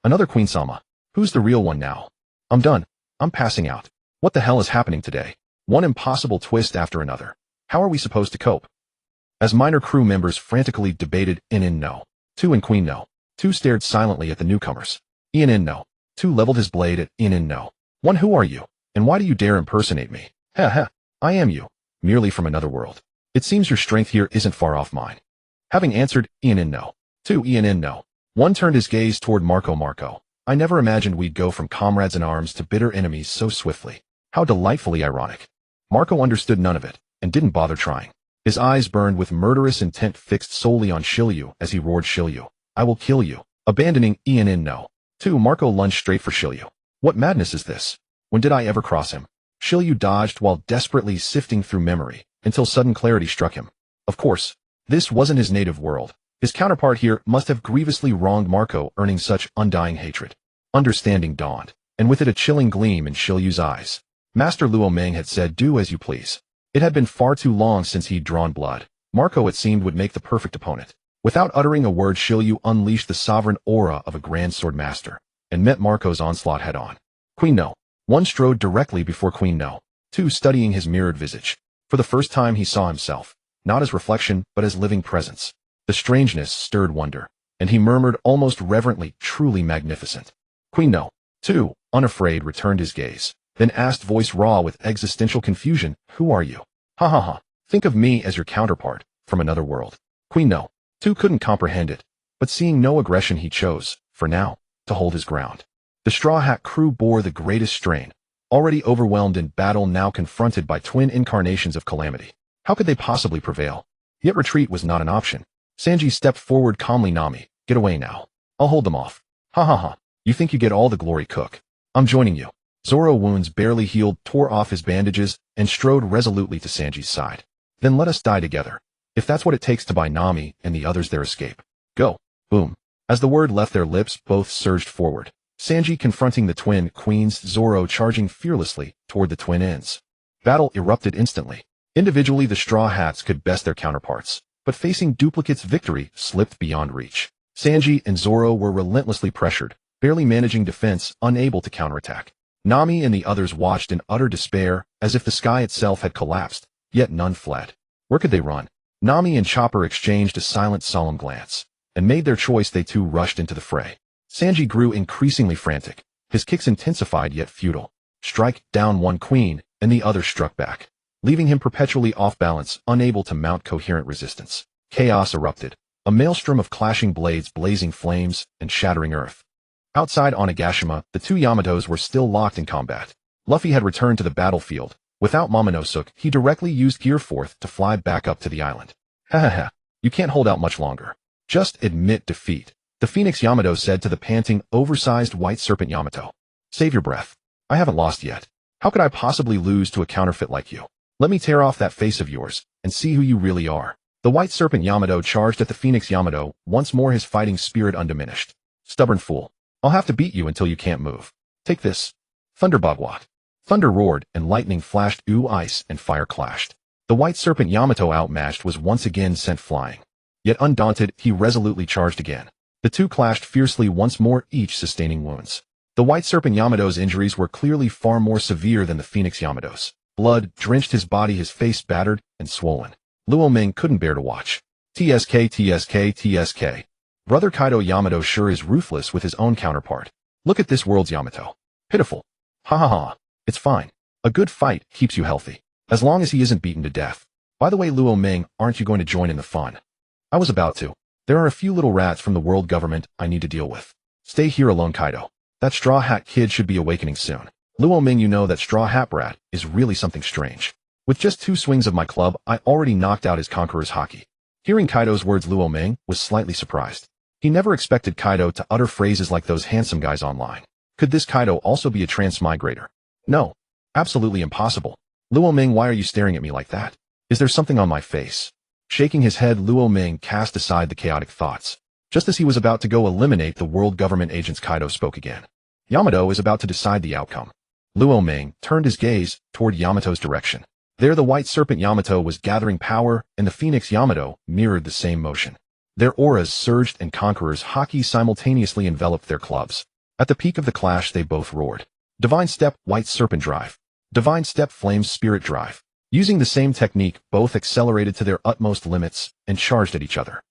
Speaker 1: Another Queen-sama. Who's the real one now? I'm done. I'm passing out. What the hell is happening today? One impossible twist after another. How are we supposed to cope? As minor crew members frantically debated, Inn no. Two and Queen no. Two stared silently at the newcomers. Inn no. Two leveled his blade at Inn no. One, who are you? And why do you dare impersonate me? Ha ha. I am you. Merely from another world. It seems your strength here isn't far off mine. Having answered, Inn no. Two, Inn no. One turned his gaze toward Marco. I never imagined we'd go from comrades in arms to bitter enemies so swiftly. How delightfully ironic. Marco understood none of it, and didn't bother trying. His eyes burned with murderous intent, fixed solely on Shiryu as he roared, Shiryu, I will kill you. Abandoning Inn no. Two, Marco lunged straight for Shiryu. What madness is this? When did I ever cross him? Shiryu dodged while desperately sifting through memory, until sudden clarity struck him. Of course, this wasn't his native world. His counterpart here must have grievously wronged Marco, earning such undying hatred. Understanding dawned, and with it a chilling gleam in Shiryu's eyes. Master Luo Meng had said, do as you please. It had been far too long since he'd drawn blood. Marco, it seemed, would make the perfect opponent. Without uttering a word, Shiryu unleashed the sovereign aura of a grand sword master, and met Marco's onslaught head-on. Queen no. One strode directly before Queen no. Two, studying his mirrored visage. For the first time he saw himself, not as reflection, but as living presence. The strangeness stirred wonder, and he murmured almost reverently, truly magnificent. Queen no. Two, unafraid, returned his gaze, then asked, voice raw with existential confusion, who are you? Ha ha ha. Think of me as your counterpart, from another world. Queen no. Two couldn't comprehend it, but seeing no aggression, he chose, for now, to hold his ground. The Straw Hat crew bore the greatest strain, already overwhelmed in battle, now confronted by twin incarnations of calamity. How could they possibly prevail? Yet retreat was not an option. Sanji stepped forward calmly. Nami, get away now. I'll hold them off. Ha ha ha. You think you get all the glory, cook? I'm joining you. Zoro, wounds barely healed, tore off his bandages and strode resolutely to Sanji's side. Then let us die together. If that's what it takes to buy Nami and the others their escape. Go. Boom. As the word left their lips, both surged forward. Sanji confronting the twin queens, Zoro charging fearlessly toward the twin ends. Battle erupted instantly. Individually, the Straw Hats could best their counterparts, but facing duplicates, victory slipped beyond reach. Sanji and Zoro were relentlessly pressured, barely managing defense, unable to counterattack. Nami and the others watched in utter despair, as if the sky itself had collapsed, yet none fled. Where could they run? Nami and Chopper exchanged a silent, solemn glance, and made their choice. They too rushed into the fray. Sanji grew increasingly frantic. His kicks intensified yet futile. Strike down one queen, and the other struck back, leaving him perpetually off balance, unable to mount coherent resistance. Chaos erupted, a maelstrom of clashing blades, blazing flames, and shattering earth. Outside Onigashima, the two Yamatos were still locked in combat. Luffy had returned to the battlefield. Without Momonosuke, he directly used Gear Forth to fly back up to the island. Ha ha ha. You can't hold out much longer. Just admit defeat, the Phoenix Yamato said to the panting, oversized White Serpent Yamato. Save your breath. I haven't lost yet. How could I possibly lose to a counterfeit like you? Let me tear off that face of yours and see who you really are. The White Serpent Yamato charged at the Phoenix Yamato, once more his fighting spirit undiminished. Stubborn fool. I'll have to beat you until you can't move. Take this. Thunder Bagwat. Thunder roared and lightning flashed, ice and fire clashed. The White Serpent Yamato, outmatched, was once again sent flying. Yet undaunted, he resolutely charged again. The two clashed fiercely once more, each sustaining wounds. The White Serpent Yamato's injuries were clearly far more severe than the Phoenix Yamato's. Blood drenched his body, his face battered and swollen. Luo Ming couldn't bear to watch. TSK. Brother Kaido Yamato sure is ruthless with his own counterpart. Look at this world's Yamato. Pitiful. Ha ha ha. It's fine. A good fight keeps you healthy. As long as he isn't beaten to death. By the way, Luo Ming, aren't you going to join in the fun? I was about to. There are a few little rats from the world government I need to deal with. Stay here alone, Kaido. That Straw Hat kid should be awakening soon. Luo Ming, you know that Straw Hat brat is really something strange. With just 2 swings of my club, I already knocked out his conqueror's haki. Hearing Kaido's words, Luo Ming was slightly surprised. He never expected Kaido to utter phrases like those handsome guys online. Could this Kaido also be a transmigrator? No. Absolutely impossible. Luo Ming, why are you staring at me like that? Is there something on my face? Shaking his head, Luo Ming cast aside the chaotic thoughts. Just as he was about to go eliminate the world government agents, Kaido spoke again. Yamato is about to decide the outcome. Luo Ming turned his gaze toward Yamato's direction. There the White Serpent Yamato was gathering power, and the Phoenix Yamato mirrored the same motion. Their auras surged and Conqueror's haki simultaneously enveloped their clubs. At the peak of the clash, they both roared. Divine Step, White Serpent Drive. Divine Step, Flame Spirit Drive. Using the same technique, both accelerated to their utmost limits and charged at each other.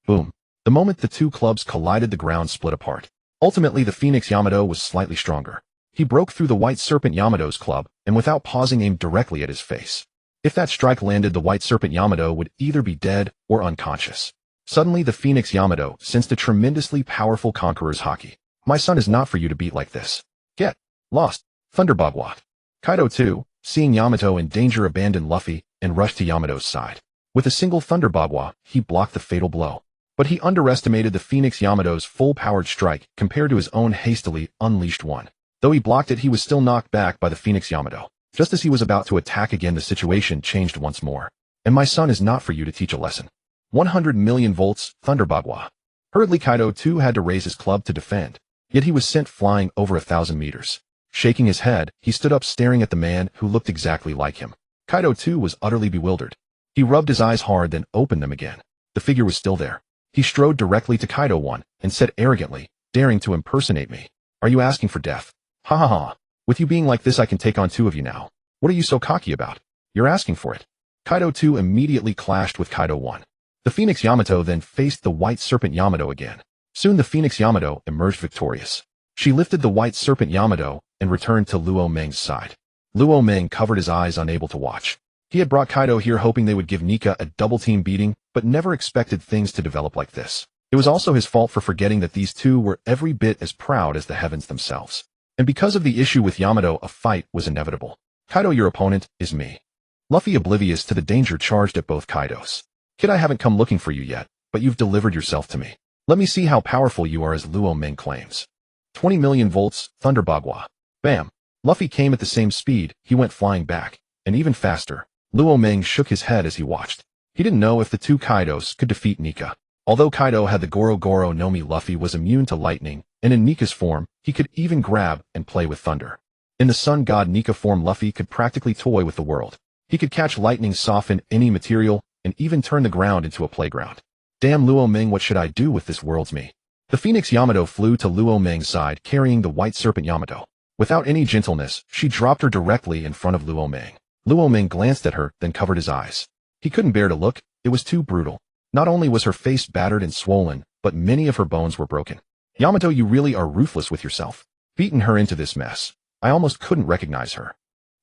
Speaker 1: Boom. The moment the two clubs collided, the ground split apart. Ultimately, the Phoenix Yamato was slightly stronger. He broke through the White Serpent Yamato's club and without pausing aimed directly at his face. If that strike landed, the White Serpent Yamato would either be dead or unconscious. Suddenly, the Phoenix Yamato sensed a tremendously powerful Conqueror's haki. My son is not for you to beat like this. Get lost. Thunder Bagwat. Kaido too, seeing Yamato in danger, abandoned Luffy and rushed to Yamato's side. With a single Thunder Bagwa, he blocked the fatal blow. But he underestimated the Phoenix Yamato's full-powered strike compared to his own hastily unleashed one. Though he blocked it, he was still knocked back by the Phoenix Yamato. Just as he was about to attack again, the situation changed once more. And my son is not for you to teach a lesson. 100 million volts, Thunder Bagwa. Hurriedly, Kaido too had to raise his club to defend. Yet he was sent flying over 1,000 meters. Shaking his head, he stood up staring at the man who looked exactly like him. Kaido too was utterly bewildered. He rubbed his eyes hard, then opened them again. The figure was still there. He strode directly to Kaido one and said arrogantly, daring to impersonate me. Are you asking for death? Ha ha ha. With you being like this, I can take on 2 of you now. What are you so cocky about? You're asking for it. Kaido 2 immediately clashed with Kaido 1. The Phoenix Yamato then faced the White Serpent Yamato again. Soon the Phoenix Yamato emerged victorious. She lifted the White Serpent Yamato and returned to Luo Ming's side. Luo Ming covered his eyes, unable to watch. He had brought Kaido here hoping they would give Nika a double-team beating, but never expected things to develop like this. It was also his fault for forgetting that these two were every bit as proud as the heavens themselves. And because of the issue with Yamato, a fight was inevitable. Kaido, your opponent is me. Luffy, oblivious to the danger, charged at both Kaidos. Kid, I haven't come looking for you yet, but you've delivered yourself to me. Let me see how powerful you are, as Luo Ming claims. 20 million volts, Thunder Bagwa. Bam. Luffy came at the same speed. He went flying back, and even faster. Luo Ming shook his head as he watched. He didn't know if the two Kaidos could defeat Nika. Although Kaido had the Goro Goro no Mi, Luffy was immune to lightning, and in Nika's form, he could even grab and play with thunder. In the Sun God Nika form, Luffy could practically toy with the world. He could catch lightning, soften any material, and even turn the ground into a playground. Damn, Luo Ming, what should I do with this world's me? The Phoenix Yamato flew to Luo Ming's side carrying the White Serpent Yamato. Without any gentleness, she dropped her directly in front of Luo Ming. Luo Ming glanced at her, then covered his eyes. He couldn't bear to look. It was too brutal. Not only was her face battered and swollen, but many of her bones were broken. Yamato, you really are ruthless with yourself. Beaten her into this mess. I almost couldn't recognize her.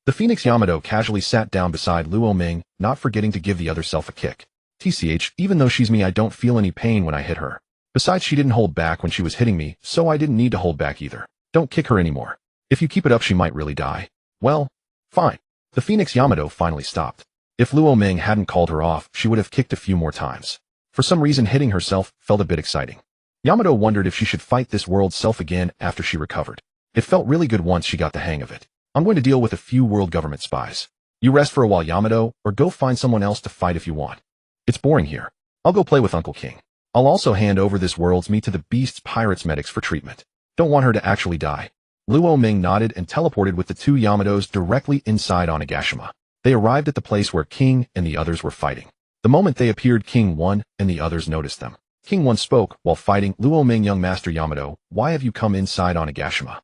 Speaker 1: The Phoenix Yamato casually sat down beside Luo Ming, not forgetting to give the other self a kick. TCH, even though she's me, I don't feel any pain when I hit her. Besides, she didn't hold back when she was hitting me, so I didn't need to hold back either. Don't kick her anymore. If you keep it up, she might really die. Well, fine. The Phoenix Yamato finally stopped. If Luo Ming hadn't called her off, she would have kicked a few more times. For some reason, hitting herself felt a bit exciting. Yamato wondered if she should fight this world's self again after she recovered. It felt really good once she got the hang of it. I'm going to deal with a few world government spies. You rest for a while, Yamato, or go find someone else to fight if you want. It's boring here. I'll go play with Uncle King. I'll also hand over this world's meat to the Beast's pirates medics for treatment. Don't want her to actually die. Luo Ming nodded and teleported with the two Yamatos directly inside Onigashima. They arrived at the place where King and the others were fighting. The moment they appeared, King 1 and the others noticed them. King 1 spoke while fighting. Luo Ming, young Master Yamato, why have you come inside Onigashima?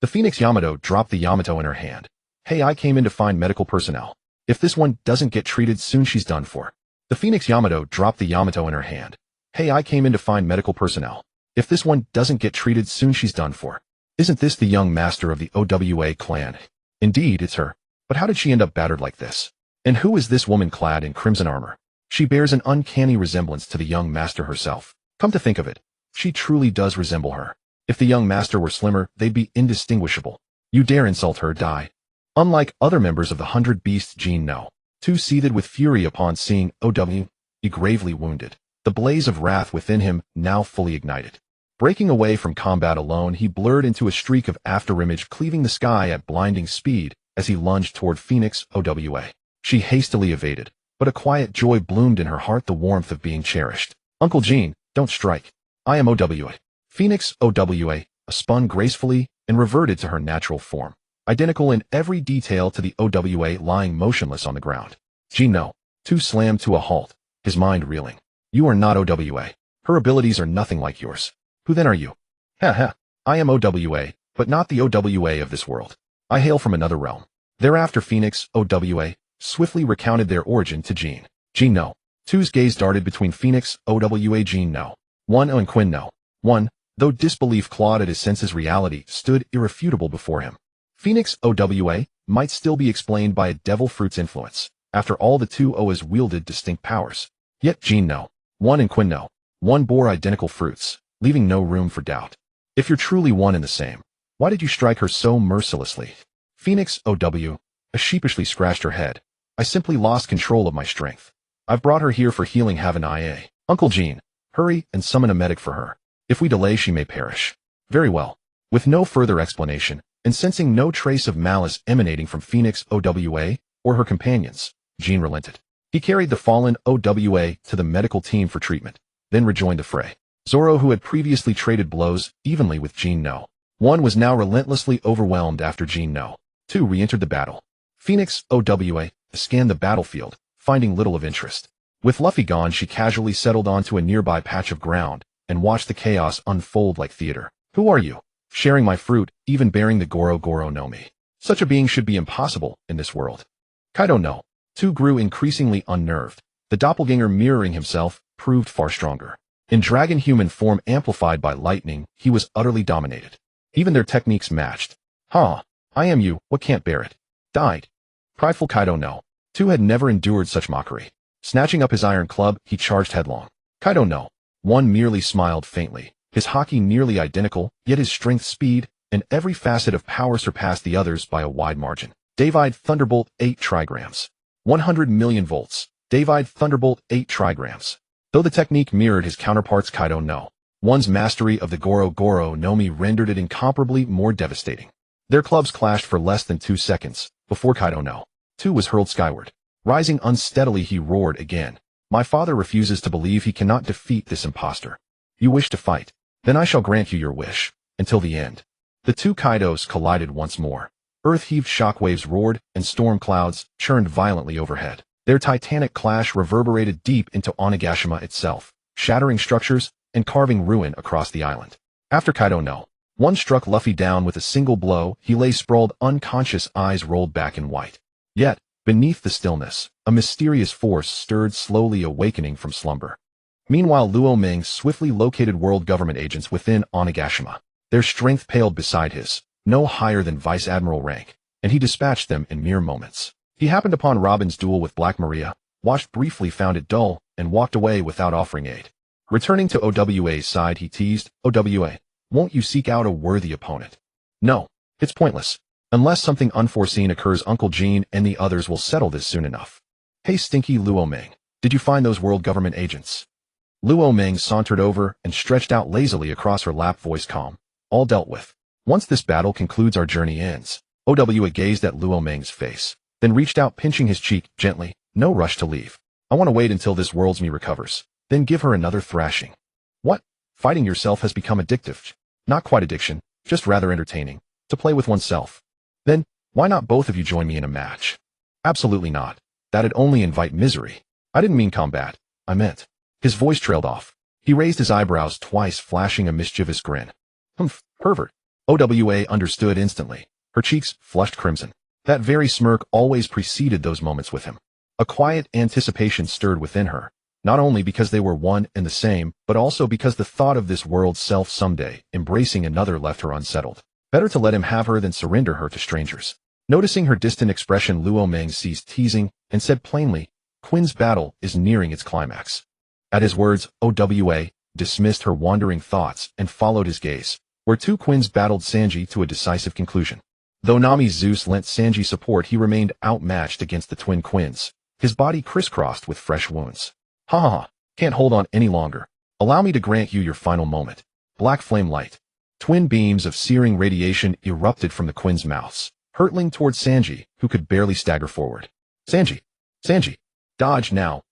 Speaker 1: The Phoenix Yamato dropped the Yamato in her hand. Hey, I came in to find medical personnel. If this one doesn't get treated soon, she's done for. The Phoenix Yamato dropped the Yamato in her hand. Hey, I came in to find medical personnel. If this one doesn't get treated soon, she's done for. Isn't this the young master of the OWA clan? Indeed, it's her. But how did she end up battered like this? And who is this woman clad in crimson armor? She bears an uncanny resemblance to the young master herself. Come to think of it, she truly does resemble her. If the young master were slimmer, they'd be indistinguishable. You dare insult her, die. Unlike other members of the 100 Beasts, Jean No. 2 seethed with fury upon seeing OWA gravely wounded. The blaze of wrath within him now fully ignited. Breaking away from combat alone, he blurred into a streak of afterimage, cleaving the sky at blinding speed as he lunged toward Phoenix OWA. She hastily evaded, but a quiet joy bloomed in her heart, the warmth of being cherished. Uncle Jean, don't strike. I am OWA. Phoenix OWA spun gracefully and reverted to her natural form, identical in every detail to the OWA lying motionless on the ground. Jean No. 2 slammed to a halt, his mind reeling. You are not OWA. Her abilities are nothing like yours. Who then are you? Ha ha. I am OWA, but not the OWA of this world. I hail from another realm. Thereafter Phoenix OWA swiftly recounted their origin to Jean. Jean No. 2's gaze darted between Phoenix OWA Jean No. 1 and Quinn No. 1, though disbelief clawed at his senses, reality stood irrefutable before him. Phoenix OWA might still be explained by a devil fruit's influence. After all, the two OAs wielded distinct powers. Yet Jean No. 1 and Quinn No. 1 bore identical fruits, leaving no room for doubt. If you're truly one and the same, why did you strike her so mercilessly? Phoenix OWA sheepishly scratched her head. I simply lost control of my strength. I've brought her here for healing, haven't I? Uncle Jean, hurry and summon a medic for her. If we delay, she may perish. Very well. With no further explanation, and sensing no trace of malice emanating from Phoenix OWA or her companions, Jean relented. He carried the fallen OWA to the medical team for treatment, then rejoined the fray. Zoro, who had previously traded blows evenly with Jean No. 1, was now relentlessly overwhelmed after Jean No. 2 re-entered the battle. Phoenix OWA scanned the battlefield, finding little of interest. With Luffy gone, she casually settled onto a nearby patch of ground and watched the chaos unfold like theater. Who are you? Sharing my fruit, even bearing the Goro Goro no Mi. Such a being should be impossible in this world. Kaido No. 2 grew increasingly unnerved. The doppelganger mirroring himself proved far stronger. In dragon human form amplified by lightning, he was utterly dominated. Even their techniques matched. Ha! I am you, what can't bear it? Died. Prideful Kaido No. 2 had never endured such mockery. Snatching up his iron club, he charged headlong. Kaido No. 1 merely smiled faintly. His haki nearly identical, yet his strength, speed, and every facet of power surpassed the others by a wide margin. Davide Thunderbolt 8 trigrams. 100 million volts. Davide Thunderbolt 8 trigrams. Though the technique mirrored his counterparts, Kaido No. 1's mastery of the Goro Goro no Mi rendered it incomparably more devastating. Their clubs clashed for less than 2 seconds, before Kaido No. 2 was hurled skyward. Rising unsteadily, he roared again. My father refuses to believe he cannot defeat this impostor. You wish to fight? Then I shall grant you your wish, until the end. The two Kaidos collided once more. Earth-heaved shockwaves roared, and storm clouds churned violently overhead. Their titanic clash reverberated deep into Onigashima itself, shattering structures and carving ruin across the island. After Kaido No. 1 struck Luffy down with a single blow, he lay sprawled unconscious, eyes rolled back in white. Yet, beneath the stillness, a mysterious force stirred, slowly awakening from slumber. Meanwhile, Luo Ming swiftly located world government agents within Onigashima. Their strength paled beside his, no higher than vice admiral rank, and he dispatched them in mere moments. He happened upon Robin's duel with Black Maria, watched briefly, found it dull, and walked away without offering aid. Returning to OWA's side, he teased, OWA, won't you seek out a worthy opponent? No, it's pointless. Unless something unforeseen occurs, Uncle Jean and the others will settle this soon enough. Hey stinky Luo Ming, did you find those world government agents? Luo Ming sauntered over and stretched out lazily across her lap, voice calm. All dealt with. Once this battle concludes, our journey ends. Owa gazed at Luo Meng's face, then reached out, pinching his cheek gently. No rush to leave. I want to wait until this world's me recovers, then give her another thrashing. What? Fighting yourself has become addictive. Not quite addiction, just rather entertaining, to play with oneself. Then, why not both of you join me in a match? Absolutely not. That'd only invite misery. I didn't mean combat. I meant. His voice trailed off. He raised his eyebrows twice, flashing a mischievous grin. Humph, pervert. Owa understood instantly. Her cheeks flushed crimson. That very smirk always preceded those moments with him. A quiet anticipation stirred within her, not only because they were one and the same, but also because the thought of this world's self someday embracing another left her unsettled. Better to let him have her than surrender her to strangers. Noticing her distant expression, Luo Meng ceased teasing and said plainly, Quinn's battle is nearing its climax. At his words, Owa dismissed her wandering thoughts and followed his gaze, where two Quins battled Sanji to a decisive conclusion. Though Nami's Zeus lent Sanji support, he remained outmatched against the twin Quins, his body crisscrossed with fresh wounds. Ha ha ha, can't hold on any longer. Allow me to grant you your final moment. Black flame light. Twin beams of searing radiation erupted from the Quins' mouths, hurtling towards Sanji, who could barely stagger forward. Sanji! Sanji! Dodge now!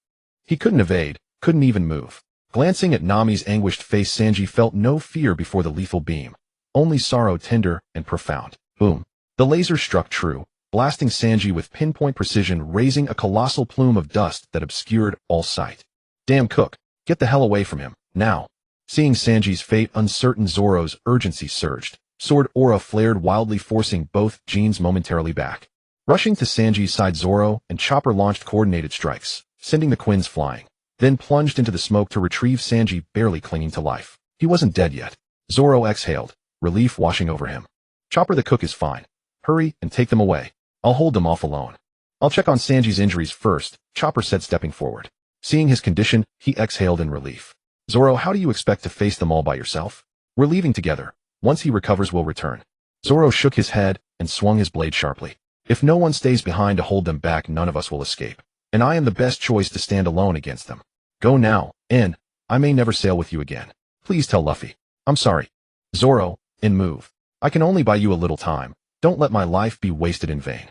Speaker 1: He couldn't evade, couldn't even move. Glancing at Nami's anguished face, Sanji felt no fear before the lethal beam, only sorrow, tender and profound. Boom. The laser struck true, blasting Sanji with pinpoint precision, raising a colossal plume of dust that obscured all sight. Damn Cook, get the hell away from him, now. Seeing Sanji's fate uncertain, Zoro's urgency surged. Sword aura flared wildly, forcing both Jeans momentarily back. Rushing to Sanji's side, Zoro and Chopper launched coordinated strikes, sending the Quins flying, then plunged into the smoke to retrieve Sanji, barely clinging to life. He wasn't dead yet. Zoro exhaled, relief washing over him. Chopper, the cook is fine. Hurry and take them away. I'll hold them off alone. I'll check on Sanji's injuries first, Chopper said, stepping forward. Seeing his condition, he exhaled in relief. Zoro, how do you expect to face them all by yourself? We're leaving together. Once he recovers, we'll return. Zoro shook his head and swung his blade sharply. If no one stays behind to hold them back, none of us will escape. And I am the best choice to stand alone against them. Go now, and I may never sail with you again. Please tell Luffy. I'm sorry. Zoro, and move. I can only buy you a little time. Don't let my life be wasted in vain.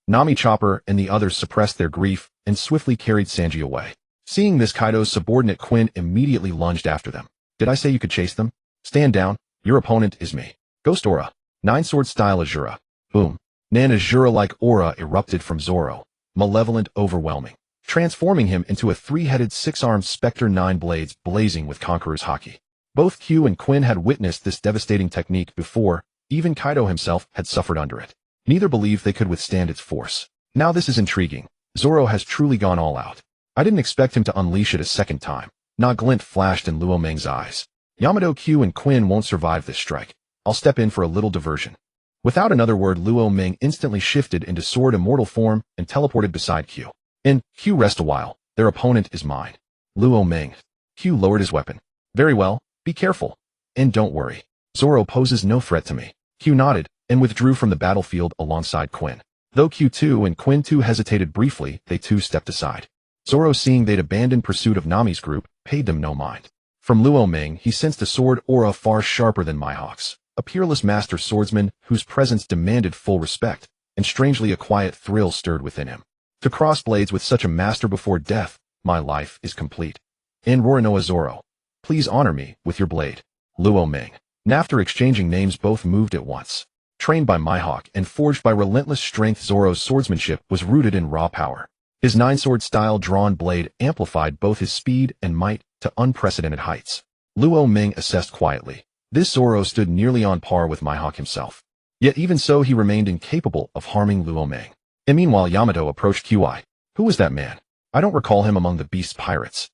Speaker 1: Nami, Chopper, and the others suppressed their grief and swiftly carried Sanji away. Seeing this, Kaido's subordinate Quinn immediately lunged after them. Did I say you could chase them? Stand down. Your opponent is me. Ghost Aura. 9-sword style Azura. Boom. Nan Azura-like aura erupted from Zoro. Malevolent, overwhelming. Transforming him into a 3-headed, 6-armed specter, 9 blades blazing with Conqueror's haki. Both Q and Quinn had witnessed this devastating technique before. Even Kaido himself had suffered under it. Neither believed they could withstand its force. Now this is intriguing. Zoro has truly gone all out. I didn't expect him to unleash it a second time. Not glint flashed in Luo Meng's eyes. Yamato, Q, and Quinn won't survive this strike. I'll step in for a little diversion. Without another word, Luo Meng instantly shifted into sword immortal form and teleported beside Q. In, Q, rest a while. Their opponent is mine. Luo Meng. Q lowered his weapon. Very well, be careful. And don't worry. Zoro poses no threat to me. Q nodded and withdrew from the battlefield alongside Quinn. Though Q2 and Quinn 2 hesitated briefly, they too stepped aside. Zoro, seeing they'd abandoned pursuit of Nami's group, paid them no mind. From Luo Meng, he sensed a sword aura far sharper than Mihawk's, a peerless master swordsman whose presence demanded full respect, and strangely a quiet thrill stirred within him. To cross blades with such a master before death, my life is complete. In Rorinoa, Zoro, please honor me with your blade. Luo Meng. And after exchanging names, both moved at once. Trained by Mihawk and forged by relentless strength, Zoro's swordsmanship was rooted in raw power. His 9-sword style drawn blade amplified both his speed and might to unprecedented heights. Luo Meng assessed quietly. This Zoro stood nearly on par with Mihawk himself. Yet even so, he remained incapable of harming Luo Meng. And meanwhile, Yamato approached QI. Who was that man? I don't recall him among the Beast's pirates.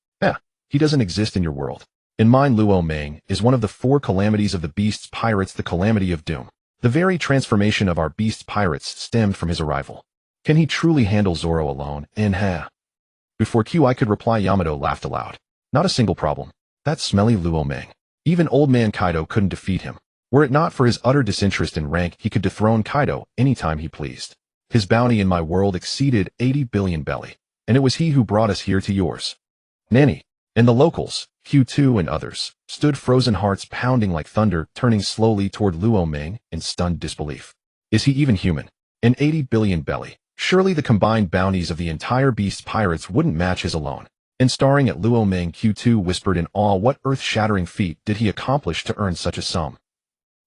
Speaker 1: He doesn't exist in your world. In mine, Luo Meng is one of the 4 calamities of the Beast's pirates, the calamity of doom. The very transformation of our Beast's pirates stemmed from his arrival. Can he truly handle Zoro alone? Before QI could reply, Yamato laughed aloud. Not a single problem. That smelly Luo Meng. Even old man Kaido couldn't defeat him. Were it not for his utter disinterest in rank, he could dethrone Kaido anytime he pleased. His bounty in my world exceeded 80 billion belly, and it was he who brought us here to yours. Nanny, And the locals, Q2 and others, stood frozen, hearts pounding like thunder, turning slowly toward Luo Ming in stunned disbelief. Is he even human? An 80 billion belly. Surely the combined bounties of the entire beast pirates wouldn't match his alone. And staring at Luo Ming, Q2 whispered in awe, what earth-shattering feat did he accomplish to earn such a sum?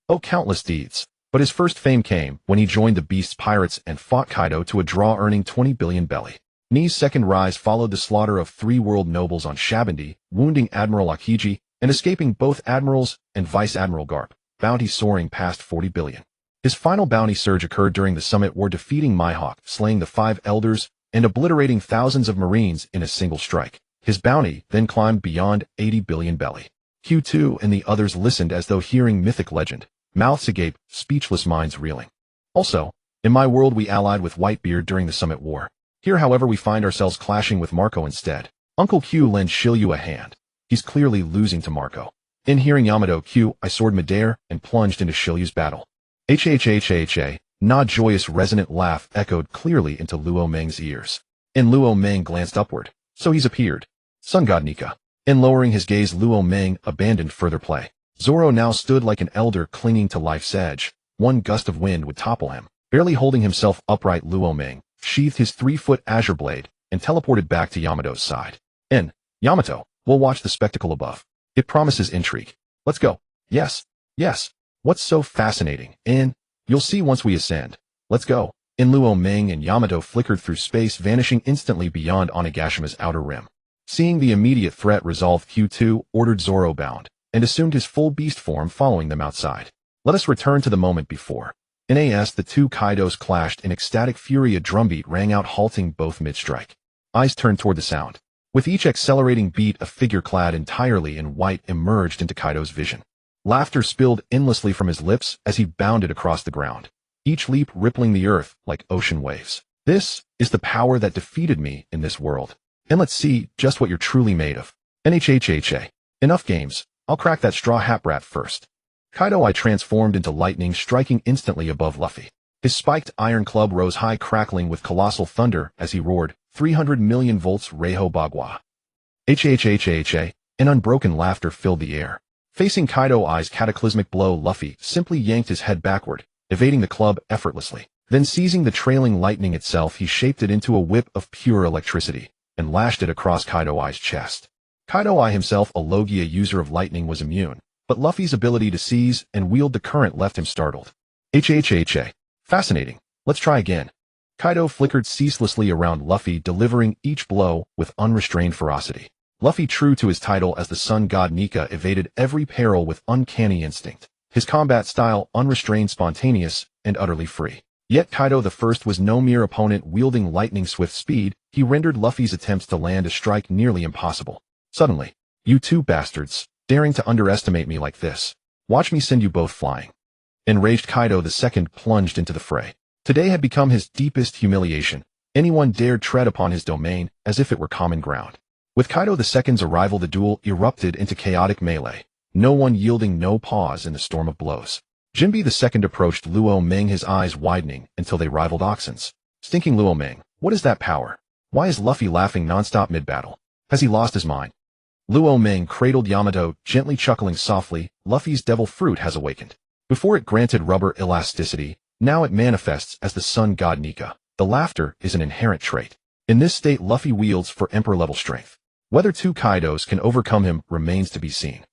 Speaker 1: Oh, countless deeds. But his first fame came when he joined the beast's pirates and fought Kaido to a draw, earning 20 billion belly. Ni's second rise followed the slaughter of 3 world nobles on Shabandi, wounding Admiral Akiji and escaping both admirals and Vice Admiral Garp, bounty soaring past 40 billion. His final bounty surge occurred during the Summit War, defeating Mihawk, slaying the 5 elders, and obliterating thousands of marines in a single strike. His bounty then climbed beyond 80 billion belly. Q2 and the others listened as though hearing mythic legend, mouths agape, speechless, minds reeling. Also, in my world we allied with Whitebeard during the Summit War. Here, however, we find ourselves clashing with Marco instead. Uncle Q lends Shiryu a hand. He's clearly losing to Marco. In hearing Yamato Q, I soared midair and plunged into Shiryu's battle. HHHHA, not joyous resonant laugh echoed clearly into Luo Ming's ears. And Luo Ming glanced upward. So he's appeared. Sun God Nika. And lowering his gaze, Luo Ming abandoned further play. Zoro now stood like an elder clinging to life's edge. One gust of wind would topple him. Barely holding himself upright, Luo Ming sheathed his 3-foot azure blade and teleported back to Yamato's side. And, Yamato, we'll watch the spectacle above. It promises intrigue. Let's go. Yes. Yes. What's so fascinating? And, you'll see once we ascend. Let's go. And Luo Ming and Yamato flickered through space, vanishing instantly beyond Onagashima's outer rim. Seeing the immediate threat resolved, Q2 ordered Zoro bound, and assumed his full beast form, following them outside. Let us return to the moment before. NAS, the 2 Kaidos clashed in ecstatic fury. A drumbeat rang out, halting both mid-strike. Eyes turned toward the sound. With each accelerating beat, a figure clad entirely in white emerged into Kaido's vision. Laughter spilled endlessly from his lips as he bounded across the ground, each leap rippling the earth like ocean waves. This is the power that defeated me in this world. And let's see just what you're truly made of. NHHHA. Enough games. I'll crack that straw hat brat first. Kaido I transformed into lightning, striking instantly above Luffy. His spiked iron club rose high, crackling with colossal thunder as he roared, 300 million volts Reiho Bagua. HHHHA. An unbroken laughter filled the air. Facing Kaido I's cataclysmic blow, Luffy simply yanked his head backward, evading the club effortlessly. Then seizing the trailing lightning itself, he shaped it into a whip of pure electricity and lashed it across Kaido I's chest. Kaido I himself, a Logia user of lightning, was immune, but Luffy's ability to seize and wield the current left him startled. HHHA. Fascinating. Let's try again. Kaido flickered ceaselessly around Luffy, delivering each blow with unrestrained ferocity. Luffy, true to his title as the Sun God Nika, evaded every peril with uncanny instinct. His combat style unrestrained, spontaneous, and utterly free. Yet Kaido the First was no mere opponent. Wielding lightning-swift speed, he rendered Luffy's attempts to land a strike nearly impossible. Suddenly, you 2 bastards, daring to underestimate me like this. Watch me send you both flying. Enraged, Kaido the Second plunged into the fray. Today had become his deepest humiliation. Anyone dared tread upon his domain as if it were common ground. With Kaido the Second's arrival, the duel erupted into chaotic melee, no one yielding, no pause in the storm of blows. Jinbe the Second approached Luo Ming, his eyes widening until they rivaled oxen's. Stinking Luo Ming, what is that power? Why is Luffy laughing nonstop mid-battle? Has he lost his mind? Luo Ming cradled Yamato, gently chuckling softly. Luffy's devil fruit has awakened. Before it granted rubber elasticity, now it manifests as the Sun God Nika. The laughter is an inherent trait. In this state, Luffy wields for emperor-level strength. Whether 2 Kaidos can overcome him remains to be seen.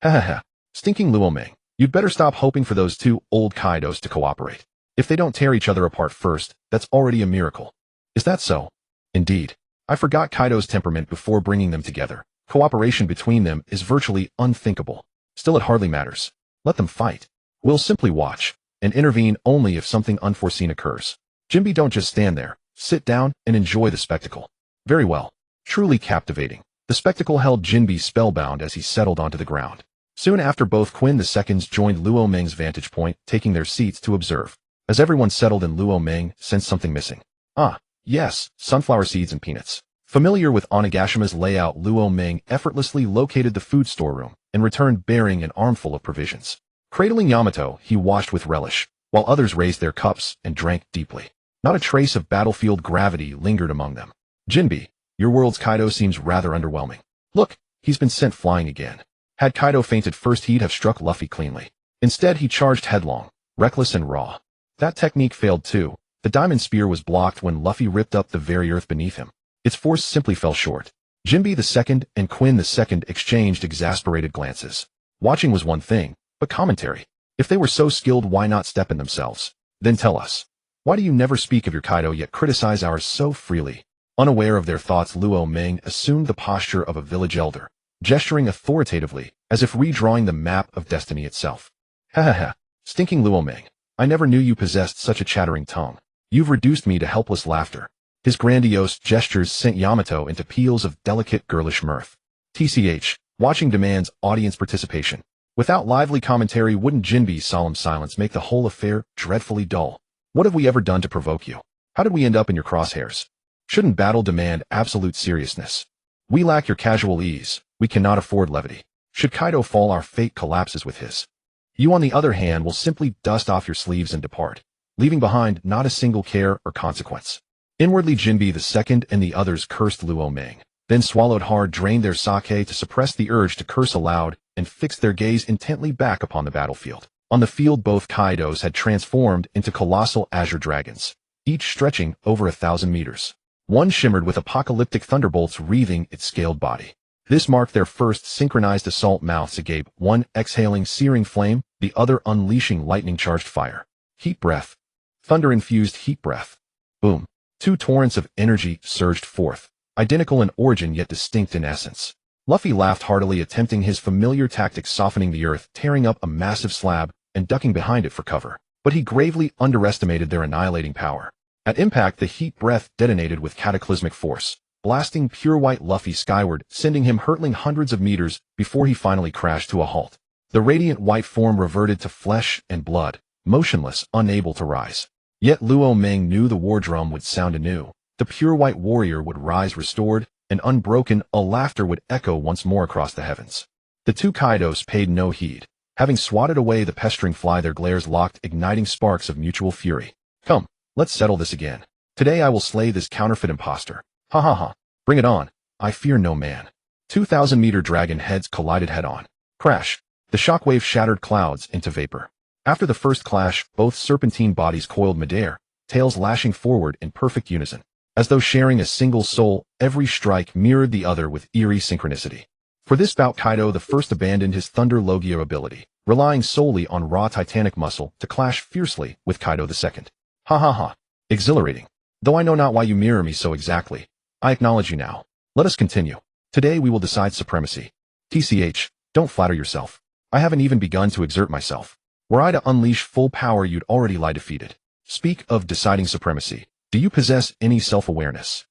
Speaker 1: Hahaha. Stinking Luo Ming, you'd better stop hoping for those 2 old Kaidos to cooperate. If they don't tear each other apart first, that's already a miracle. Is that so? Indeed. I forgot Kaido's temperament before bringing them together. Cooperation between them is virtually unthinkable. Still, it hardly matters. Let them fight. We'll simply watch, and intervene only if something unforeseen occurs. Jinbe, don't just stand there. Sit down and enjoy the spectacle. Very well. Truly captivating. The spectacle held Jinbe spellbound as he settled onto the ground. Soon after, both Quinn the Seconds joined Luo Ming's vantage point, taking their seats to observe. As everyone settled in, Luo Ming sensed something missing. Ah, yes, sunflower seeds and peanuts. Familiar with Onagashima's layout, Luo Ming effortlessly located the food storeroom and returned bearing an armful of provisions. Cradling Yamato, he washed with relish, while others raised their cups and drank deeply. Not a trace of battlefield gravity lingered among them. Jinbe, your world's Kaido seems rather underwhelming. Look, He's been sent flying again. Had Kaido fainted first, he'd have struck Luffy cleanly. Instead, he charged headlong, reckless and raw. That technique failed too. The diamond spear was blocked when Luffy ripped up the very earth beneath him. Its force simply fell short. Jinbe II and Quinn II exchanged exasperated glances. Watching was one thing, but commentary. If they were so skilled, why not step in themselves? Then tell us. Why do you never speak of your Kaido yet criticize ours so freely? Unaware of their thoughts, Luo Ming assumed the posture of a village elder, gesturing authoritatively, as if redrawing the map of destiny itself. Ha ha ha. Stinking Luo Ming. I never knew you possessed such a chattering tongue. You've reduced me to helpless laughter. His grandiose gestures sent Yamato into peals of delicate girlish mirth. TCH, watching demands audience participation. Without lively commentary, wouldn't Jinbe's solemn silence make the whole affair dreadfully dull? What have we ever done to provoke you? How did we end up in your crosshairs? Shouldn't battle demand absolute seriousness? We lack your casual ease. We cannot afford levity. Should Kaido fall, our fate collapses with his. You, on the other hand, will simply dust off your sleeves and depart, leaving behind not a single care or consequence. Inwardly, Jinbe II and the others cursed Luo Ming, then swallowed hard, drained their sake to suppress the urge to curse aloud, and fixed their gaze intently back upon the battlefield. On the field, both Kaidos had transformed into colossal azure dragons, each stretching over 1,000 meters. One shimmered with apocalyptic thunderbolts wreathing its scaled body. This marked their first synchronized assault, mouths agape, one exhaling searing flame, the other unleashing lightning-charged fire. Heat breath. Thunder-infused heat breath. Boom. Two torrents of energy surged forth, identical in origin yet distinct in essence. Luffy laughed heartily, attempting his familiar tactic, softening the earth, tearing up a massive slab, and ducking behind it for cover. But he gravely underestimated their annihilating power. At impact, the heat breath detonated with cataclysmic force, blasting pure white Luffy skyward, sending him hurtling hundreds of meters before he finally crashed to a halt. The radiant white form reverted to flesh and blood, motionless, unable to rise. Yet Luo Ming knew the war drum would sound anew. The pure white warrior would rise restored, and unbroken, a laughter would echo once more across the heavens. The two Kaidos paid no heed. Having swatted away the pestering fly, their glares locked, igniting sparks of mutual fury. Come, let's settle this again. Today I will slay this counterfeit imposter. Ha ha ha. Bring it on. I fear no man. 2,000-meter dragon heads collided head-on. Crash. The shockwave shattered clouds into vapor. After the first clash, both serpentine bodies coiled midair, tails lashing forward in perfect unison. As though sharing a single soul, every strike mirrored the other with eerie synchronicity. For this bout, Kaido the first abandoned his Thunder Logia ability, relying solely on raw titanic muscle to clash fiercely with Kaido II. Ha ha ha. Exhilarating. Though I know not why you mirror me so exactly, I acknowledge you now. Let us continue. Today we will decide supremacy. TCH, don't flatter yourself. I haven't even begun to exert myself. Were I to unleash full power, you'd already lie defeated. Speak of deciding supremacy. Do you possess any self-awareness?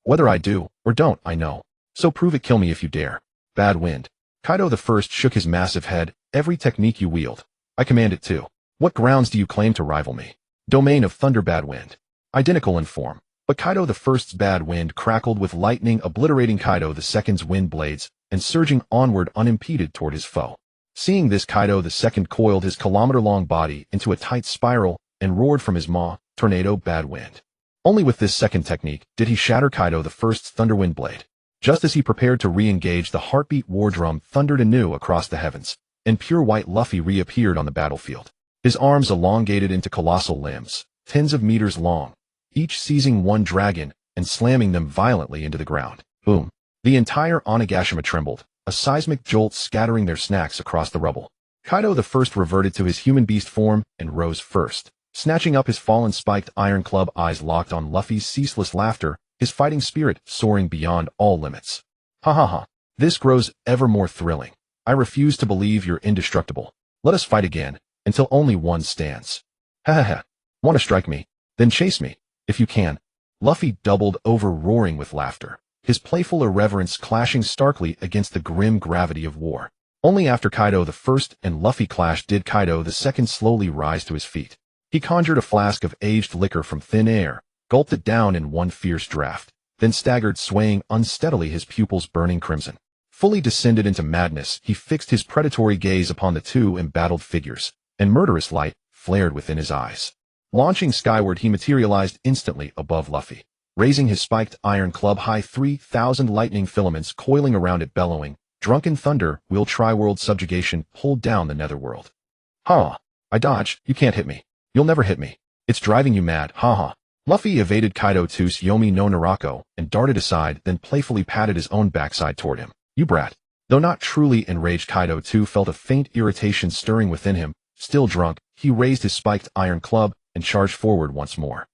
Speaker 1: Whether I do or don't, I know. So prove it, kill me if you dare. Bad wind. Kaido the first shook his massive head. Every technique you wield, I command it too. What grounds do you claim to rival me? Domain of thunder, bad wind. Identical in form, but Kaido the first's bad wind crackled with lightning, obliterating Kaido the second's wind blades and surging onward unimpeded toward his foe. Seeing this, Kaido the second coiled his kilometer-long body into a tight spiral and roared from his maw, tornado, bad wind. Only with this second technique did he shatter Kaido the first's thunderwind blade. Just as he prepared to re-engage, the heartbeat war drum thundered anew across the heavens, and pure white Luffy reappeared on the battlefield. His arms elongated into colossal limbs, tens of meters long, each seizing one dragon and slamming them violently into the ground. Boom. The entire Onigashima trembled, a seismic jolt scattering their snacks across the rubble. Kaido the first reverted to his human beast form and rose first. Snatching up his fallen spiked iron club, eyes locked on Luffy's ceaseless laughter, his fighting spirit soaring beyond all limits. Ha ha ha. This grows ever more thrilling. I refuse to believe you're indestructible. Let us fight again, until only one stands. Ha ha ha. Want to strike me? Then chase me, if you can. Luffy doubled over, roaring with laughter, his playful irreverence clashing starkly against the grim gravity of war. Only after Kaido the first and Luffy clashed did Kaido the second slowly rise to his feet. He conjured a flask of aged liquor from thin air, gulped it down in one fierce draught, then staggered, swaying unsteadily, his pupils burning crimson. Fully descended into madness, he fixed his predatory gaze upon the two embattled figures, and murderous light flared within his eyes. Launching skyward, he materialized instantly above Luffy, raising his spiked iron club high, 3,000 lightning filaments coiling around it, bellowing, Drunken thunder will try world subjugation pulled down the netherworld. Ha! I dodged, you can't hit me. You'll never hit me. It's driving you mad, haha. Luffy evaded Kaido to's Yomi no Narako and darted aside, then playfully patted his own backside toward him. You brat. Though not truly enraged, Kaido too felt a faint irritation stirring within him. Still drunk, he raised his spiked iron club and charged forward once more.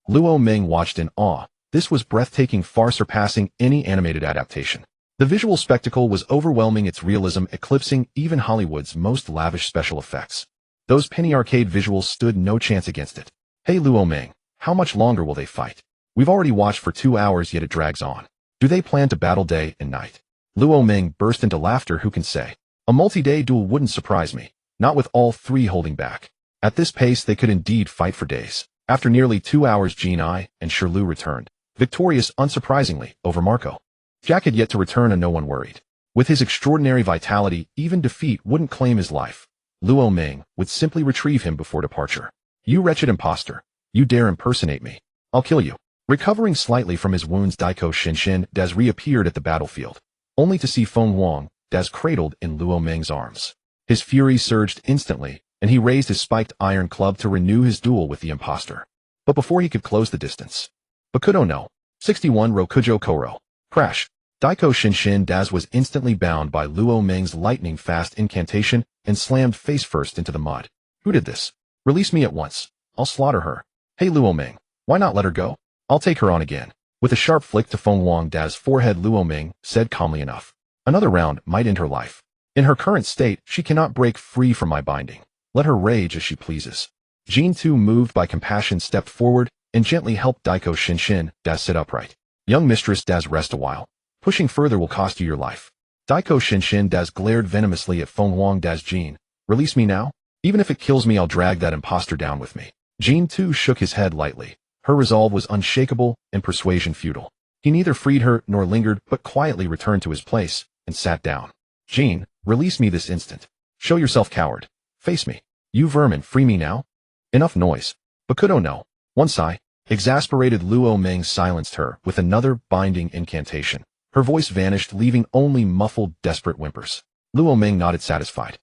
Speaker 1: Luo Ming watched in awe. This was breathtaking, far surpassing any animated adaptation. The visual spectacle was overwhelming, its realism eclipsing even Hollywood's most lavish special effects. Those penny arcade visuals stood no chance against it. Hey Luo Ming, how much longer will they fight? We've already watched for 2 hours, yet it drags on. Do they plan to battle day and night? Luo Ming burst into laughter. Who can say? A multi-day duel wouldn't surprise me, not with all three holding back. At this pace they could indeed fight for days. After nearly 2 hours, Jinai and Shirlu returned, victorious unsurprisingly over Marco. Jack had yet to return and no one worried. With his extraordinary vitality, even defeat wouldn't claim his life. Luo Ming would simply retrieve him before departure. You wretched imposter. You dare impersonate me. I'll kill you. Recovering slightly from his wounds, Daiko Shinshin Daz reappeared at the battlefield, only to see Feng Huang Daz cradled in Luo Ming's arms. His fury surged instantly, and he raised his spiked iron club to renew his duel with the imposter. But before he could close the distance, Bakudo no 61 Rokujo Koro. Crash. Daiko Shinshin Daz was instantly bound by Luo Ming's lightning-fast incantation and slammed face-first into the mud. Who did this? Release me at once. I'll slaughter her. Hey Luo Ming, why not let her go? I'll take her on again. With a sharp flick to Feng Huang Daz's forehead, Luo Ming said calmly enough. Another round might end her life. In her current state, she cannot break free from my binding. Let her rage as she pleases. Jin too, moved by compassion, stepped forward and gently helped Daiko Shinshin Daz sit upright. Young mistress Daz, rest a while. Pushing further will cost you your life. Daiko Shinshin Daz glared venomously at Feng Huang Daz. Jin, release me now? Even if it kills me, I'll drag that imposter down with me. Jin too shook his head lightly. Her resolve was unshakable and persuasion futile. He neither freed her nor lingered, but quietly returned to his place and sat down. Jin, release me this instant. Show yourself, coward. Face me. You vermin, free me now. Enough noise. Bakudo no. One sigh. Exasperated, Luo Ming silenced her with another binding incantation. Her voice vanished, leaving only muffled, desperate whimpers. Luo Ming nodded, satisfied.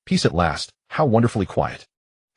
Speaker 1: Peace at last. How wonderfully quiet.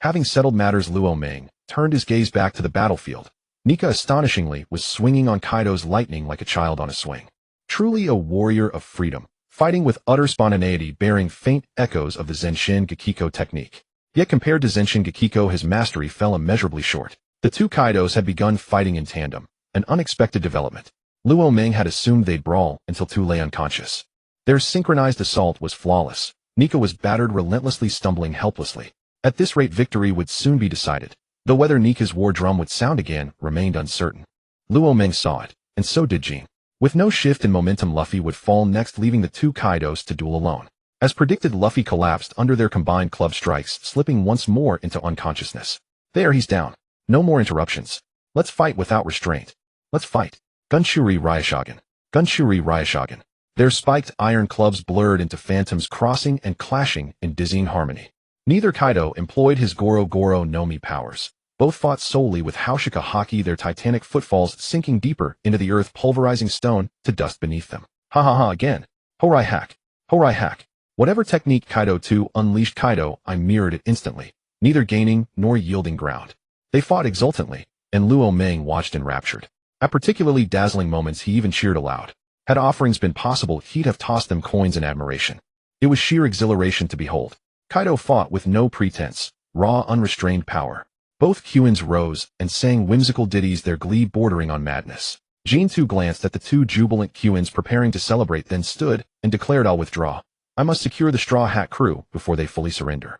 Speaker 1: Having settled matters, Luo Ming turned his gaze back to the battlefield. Nika, astonishingly, was swinging on Kaido's lightning like a child on a swing. Truly a warrior of freedom, fighting with utter spontaneity, bearing faint echoes of the Zenshin Gakiko technique. Yet compared to Zenshin Gakiko, his mastery fell immeasurably short. The two Kaidos had begun fighting in tandem, an unexpected development. Luo Ming had assumed they'd brawl until two lay unconscious. Their synchronized assault was flawless. Nika was battered, relentlessly stumbling helplessly. At this rate, victory would soon be decided. Though whether Nika's war drum would sound again remained uncertain. Luo Ming saw it, and so did Jin. With no shift in momentum, Luffy would fall next, leaving the two Kaidos to duel alone. As predicted, Luffy collapsed under their combined club strikes, slipping once more into unconsciousness. There, he's down. No more interruptions. Let's fight without restraint. Let's fight. Gunshuri Ryushogun. Gunshuri Ryushogun. Their spiked iron clubs blurred into phantoms, crossing and clashing in dizzying harmony. Neither Kaido employed his Goro Goro no Mi powers. Both fought solely with Haushika Haki, their titanic footfalls sinking deeper into the earth, pulverizing stone to dust beneath them. Ha ha ha again. Horai hack. Horai hack. Whatever technique Kaido 2 unleashed, Kaido I mirrored it instantly, neither gaining nor yielding ground. They fought exultantly, and Luo Ming watched enraptured. At particularly dazzling moments he even cheered aloud. Had offerings been possible, he'd have tossed them coins in admiration. It was sheer exhilaration to behold. Kaido fought with no pretense, raw, unrestrained power. Both Kyuins rose and sang whimsical ditties, their glee bordering on madness. Jin too glanced at the two jubilant Kyuins preparing to celebrate, then stood and declared, I'll withdraw. I must secure the Straw Hat crew before they fully surrender.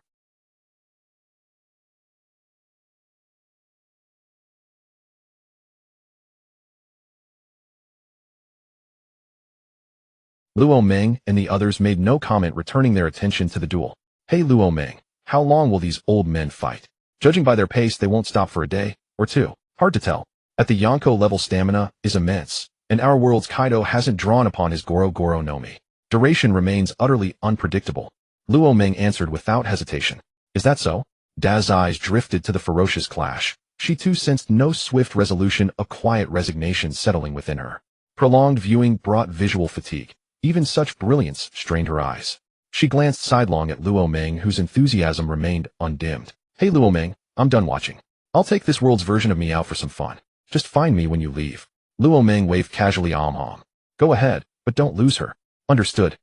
Speaker 1: Luo Ming and the others made no comment, returning their attention to the duel. Hey Luo Ming, how long will these old men fight? Judging by their pace, they won't stop for a day or two. Hard to tell. At the Yonko level, stamina is immense, and our world's Kaido hasn't drawn upon his Goro Goro no Mi. Duration remains utterly unpredictable. Luo Ming answered without hesitation. Is that so? Daz's eyes drifted to the ferocious clash. She too sensed no swift resolution, a quiet resignation settling within her. Prolonged viewing brought visual fatigue. Even such brilliance strained her eyes. She glanced sidelong at Luo Meng, whose enthusiasm remained undimmed. Hey Luo Meng, I'm done watching. I'll take this world's version of me out for some fun. Just find me when you leave. Luo Meng waved casually. Go ahead, but don't lose her. Understood.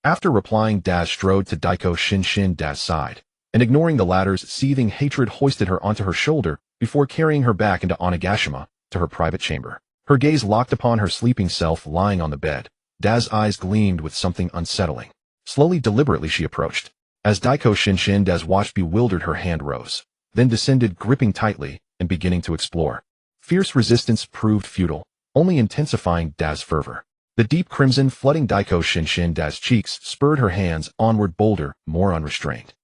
Speaker 1: After replying, Daz strode to Daiko Shinshin Daz's side, and ignoring the latter's seething hatred hoisted her onto her shoulder before carrying her back into Onigashima to her private chamber. Her gaze locked upon her sleeping self lying on the bed. Daz's eyes gleamed with something unsettling. Slowly, deliberately she approached. As Daiko Shinshin Daz watched bewildered, her hand rose, then descended, gripping tightly and beginning to explore. Fierce resistance proved futile, only intensifying Daz's fervor. The deep crimson flooding Daiko Shinshin Daz's cheeks spurred her hands onward, bolder, more unrestrained.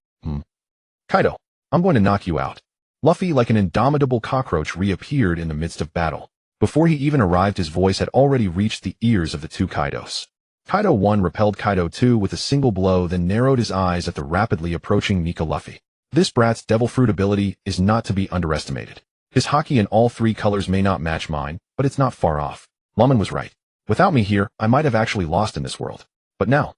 Speaker 1: Kaido, I'm going to knock you out. Luffy, like an indomitable cockroach, reappeared in the midst of battle. Before he even arrived, his voice had already reached the ears of the two Kaidos. Kaido 1 repelled Kaido 2 with a single blow, then narrowed his eyes at the rapidly approaching Nika Luffy. This brat's devil fruit ability is not to be underestimated. His haki in all three colors may not match mine, but it's not far off. Laman was right. Without me here, I might have actually lost in this world. But now,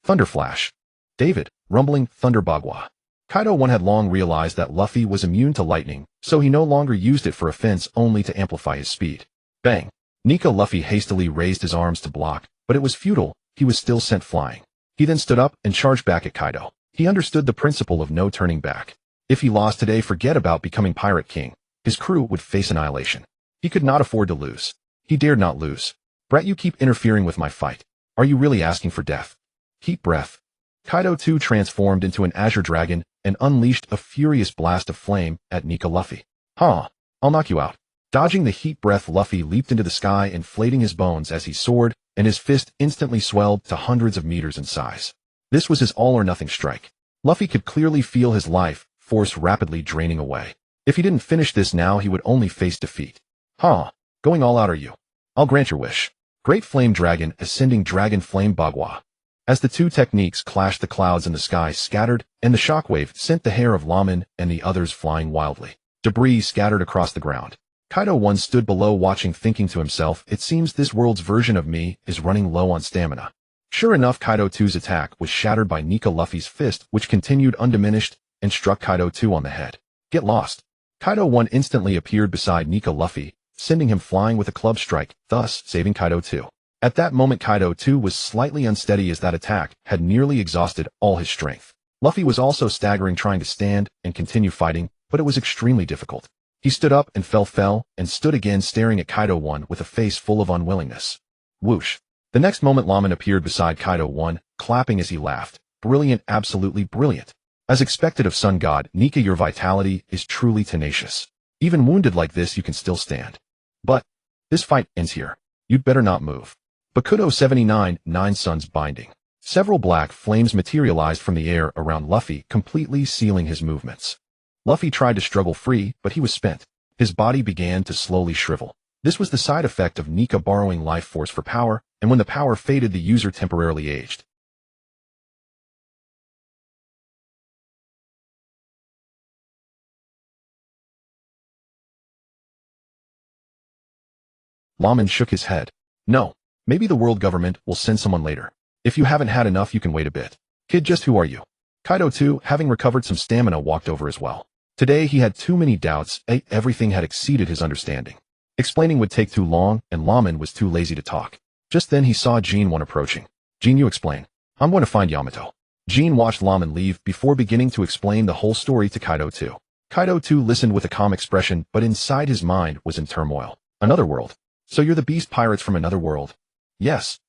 Speaker 1: Thunder Flash. David, rumbling Thunder Bagua. Kaido 1 had long realized that Luffy was immune to lightning, so he no longer used it for offense, only to amplify his speed. Bang! Nika Luffy hastily raised his arms to block, but it was futile. He was still sent flying. He then stood up and charged back at Kaido. He understood the principle of no turning back. If he lost today, forget about becoming Pirate King. His crew would face annihilation. He could not afford to lose. He dared not lose. Brat, you keep interfering with my fight. Are you really asking for death? Keep breath. Kaido 2 transformed into an azure dragon and unleashed a furious blast of flame at Nika Luffy. I'll knock you out. Dodging the heat breath, Luffy leaped into the sky, inflating his bones as he soared, and his fist instantly swelled to hundreds of meters in size. This was his all-or-nothing strike. Luffy could clearly feel his life force rapidly draining away. If he didn't finish this now, he would only face defeat. Going all out are you? I'll grant your wish. Great Flame Dragon, Ascending Dragon Flame Bagua. As the two techniques clashed, the clouds in the sky scattered, and the shockwave sent the hair of Laman and the others flying wildly. Debris scattered across the ground. Kaido 1 stood below watching, thinking to himself, it seems this world's version of me is running low on stamina. Sure enough, Kaido 2's attack was shattered by Nika Luffy's fist, which continued undiminished and struck Kaido 2 on the head. Get lost. Kaido 1 instantly appeared beside Nika Luffy, sending him flying with a club strike, thus saving Kaido 2. At that moment, Kaido 2 was slightly unsteady as that attack had nearly exhausted all his strength. Luffy was also staggering, trying to stand and continue fighting, but it was extremely difficult. He stood up and fell, and stood again, staring at Kaido 1 with a face full of unwillingness. Whoosh. The next moment, Laman appeared beside Kaido 1, clapping as he laughed. Brilliant, absolutely brilliant. As expected of Sun God, Nika, your vitality is truly tenacious. Even wounded like this, you can still stand. But this fight ends here. You'd better not move. Bakudo 79, 9 Suns Binding. Several black flames materialized from the air around Luffy, completely sealing his movements. Luffy tried to struggle free, but he was spent. His body began to slowly shrivel. This was the side effect of Nika borrowing life force for power, and when the power faded, the user temporarily aged. Laman shook his head. No. Maybe the world government will send someone later. If you haven't had enough, you can wait a bit. Kid, just who are you? Kaido 2, having recovered some stamina, walked over as well. Today he had too many doubts, everything had exceeded his understanding. Explaining would take too long, and Laman was too lazy to talk. Just then he saw Jean 1 approaching. Jean, you explain. I'm going to find Yamato. Jean watched Laman leave before beginning to explain the whole story to Kaido 2. Kaido 2 listened with a calm expression, but inside his mind was in turmoil. Another world. So you're the beast pirates from another world? Yes.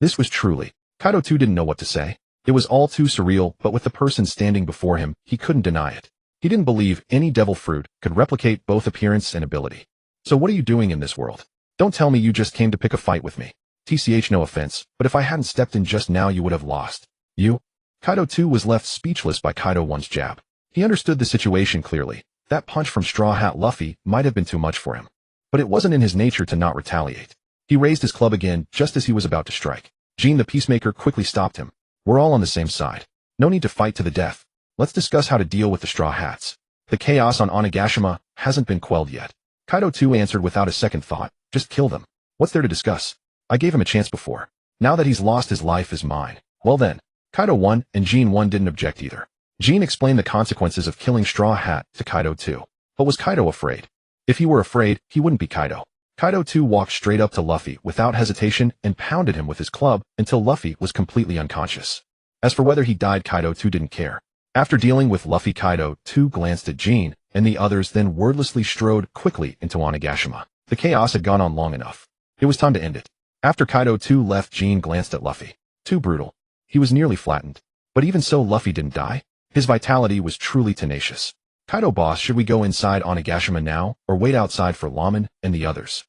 Speaker 1: This was truly. Kaido 2 didn't know what to say. It was all too surreal, but with the person standing before him, he couldn't deny it. He didn't believe any devil fruit could replicate both appearance and ability. So what are you doing in this world? Don't tell me you just came to pick a fight with me. TCH, no offense, but if I hadn't stepped in just now, you would have lost. You? Kaido 2 was left speechless by Kaido 1's jab. He understood the situation clearly. That punch from Straw Hat Luffy might have been too much for him. But it wasn't in his nature to not retaliate. He raised his club again just as he was about to strike. Jean the Peacemaker quickly stopped him. We're all on the same side. No need to fight to the death. Let's discuss how to deal with the Straw Hats. The chaos on Onigashima hasn't been quelled yet. Kaido too answered without a second thought. Just kill them. What's there to discuss? I gave him a chance before. Now that he's lost, his life is mine. Well then. Kaido 1 and Jean 1 didn't object either. Jean explained the consequences of killing Straw Hat to Kaido 2. But was Kaido afraid? If he were afraid, he wouldn't be Kaido. Kaido 2 walked straight up to Luffy without hesitation and pounded him with his club until Luffy was completely unconscious. As for whether he died, Kaido 2 didn't care. After dealing with Luffy, Kaido 2 glanced at Jean and the others, then wordlessly strode quickly into Onigashima. The chaos had gone on long enough. It was time to end it. After Kaido 2 left, Jean glanced at Luffy. Too brutal. He was nearly flattened. But even so, Luffy didn't die. His vitality was truly tenacious. Kaido boss, should we go inside Onigashima now, or wait outside for Laman and the others?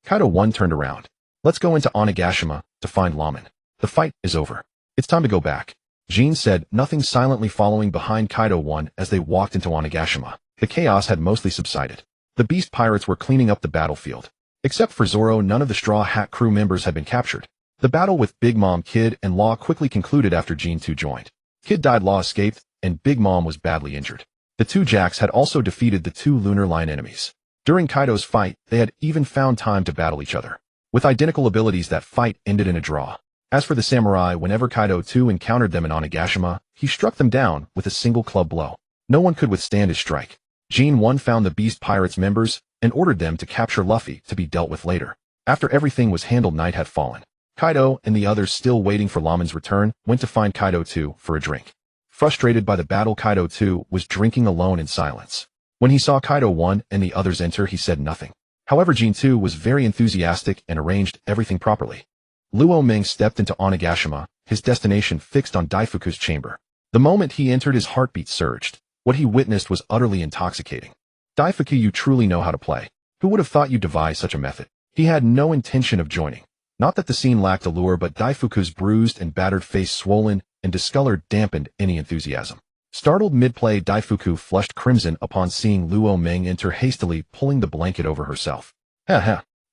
Speaker 1: Kaido 1 turned around. Let's go into Onigashima to find Laman. The fight is over. It's time to go back. Jean said, nothing, silently following behind Kaido 1 as they walked into Onigashima. The chaos had mostly subsided. The beast pirates were cleaning up the battlefield. Except for Zoro, none of the Straw Hat crew members had been captured. The battle with Big Mom, Kid, and Law quickly concluded after Jean 2 joined. Kid died, Law escaped, and Big Mom was badly injured. The two Jacks had also defeated the two Lunar Line enemies. During Kaido's fight, they had even found time to battle each other. With identical abilities, that fight ended in a draw. As for the samurai, whenever Kaido 2 encountered them in Onigashima, he struck them down with a single club blow. No one could withstand his strike. Jean 1 found the Beast Pirates members and ordered them to capture Luffy to be dealt with later. After everything was handled, night had fallen. Kaido and the others, still waiting for Laman's return, went to find Kaido 2 for a drink. Frustrated by the battle, Kaido 2 was drinking alone in silence. When he saw Kaido 1 and the others enter, he said nothing. However, Jean 2 was very enthusiastic and arranged everything properly. Luo Ming stepped into Onigashima, his destination fixed on Daifuku's chamber. The moment he entered, his heartbeat surged. What he witnessed was utterly intoxicating. Daifuku, you truly know how to play. Who would have thought you'd devise such a method? He had no intention of joining. Not that the scene lacked allure, but Daifuku's bruised and battered face, swollen and discolored, dampened any enthusiasm. Startled mid-play, Daifuku flushed crimson upon seeing Luo Ming enter, hastily pulling the blanket over herself.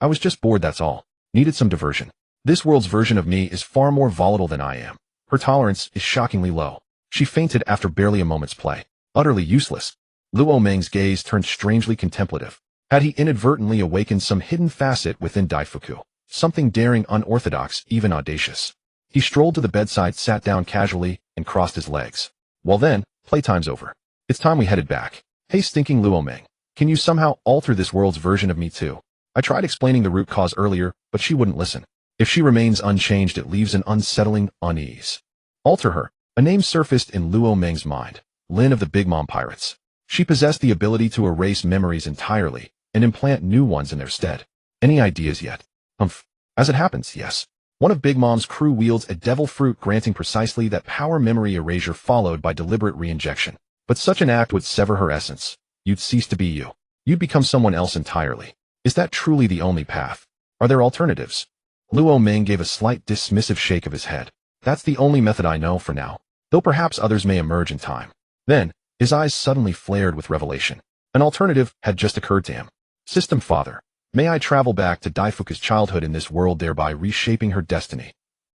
Speaker 1: I was just bored, that's all. Needed some diversion. This world's version of me is far more volatile than I am. Her tolerance is shockingly low. She fainted after barely a moment's play. Utterly useless. Luo Ming's gaze turned strangely contemplative. Had he inadvertently awakened some hidden facet within Daifuku? Something daring, unorthodox, even audacious. He strolled to the bedside, sat down casually, and crossed his legs. Well then, playtime's over. It's time we headed back. Hey, stinking Luo Ming. Can you somehow alter this world's version of me too? I tried explaining the root cause earlier, but she wouldn't listen. If she remains unchanged, it leaves an unsettling unease. Alter her. A name surfaced in Luo Ming's mind. Lin of the Big Mom Pirates. She possessed the ability to erase memories entirely and implant new ones in their stead. Any ideas yet? As it happens, yes. One of Big Mom's crew wields a devil fruit granting precisely that power, memory erasure followed by deliberate reinjection. But such an act would sever her essence. You'd cease to be you. You'd become someone else entirely. Is that truly the only path? Are there alternatives? Luo Ming gave a slight dismissive shake of his head. That's the only method I know for now, though perhaps others may emerge in time. Then, his eyes suddenly flared with revelation. An alternative had just occurred to him. System Father. May I travel back to Daifuku's childhood in this world, thereby reshaping her destiny.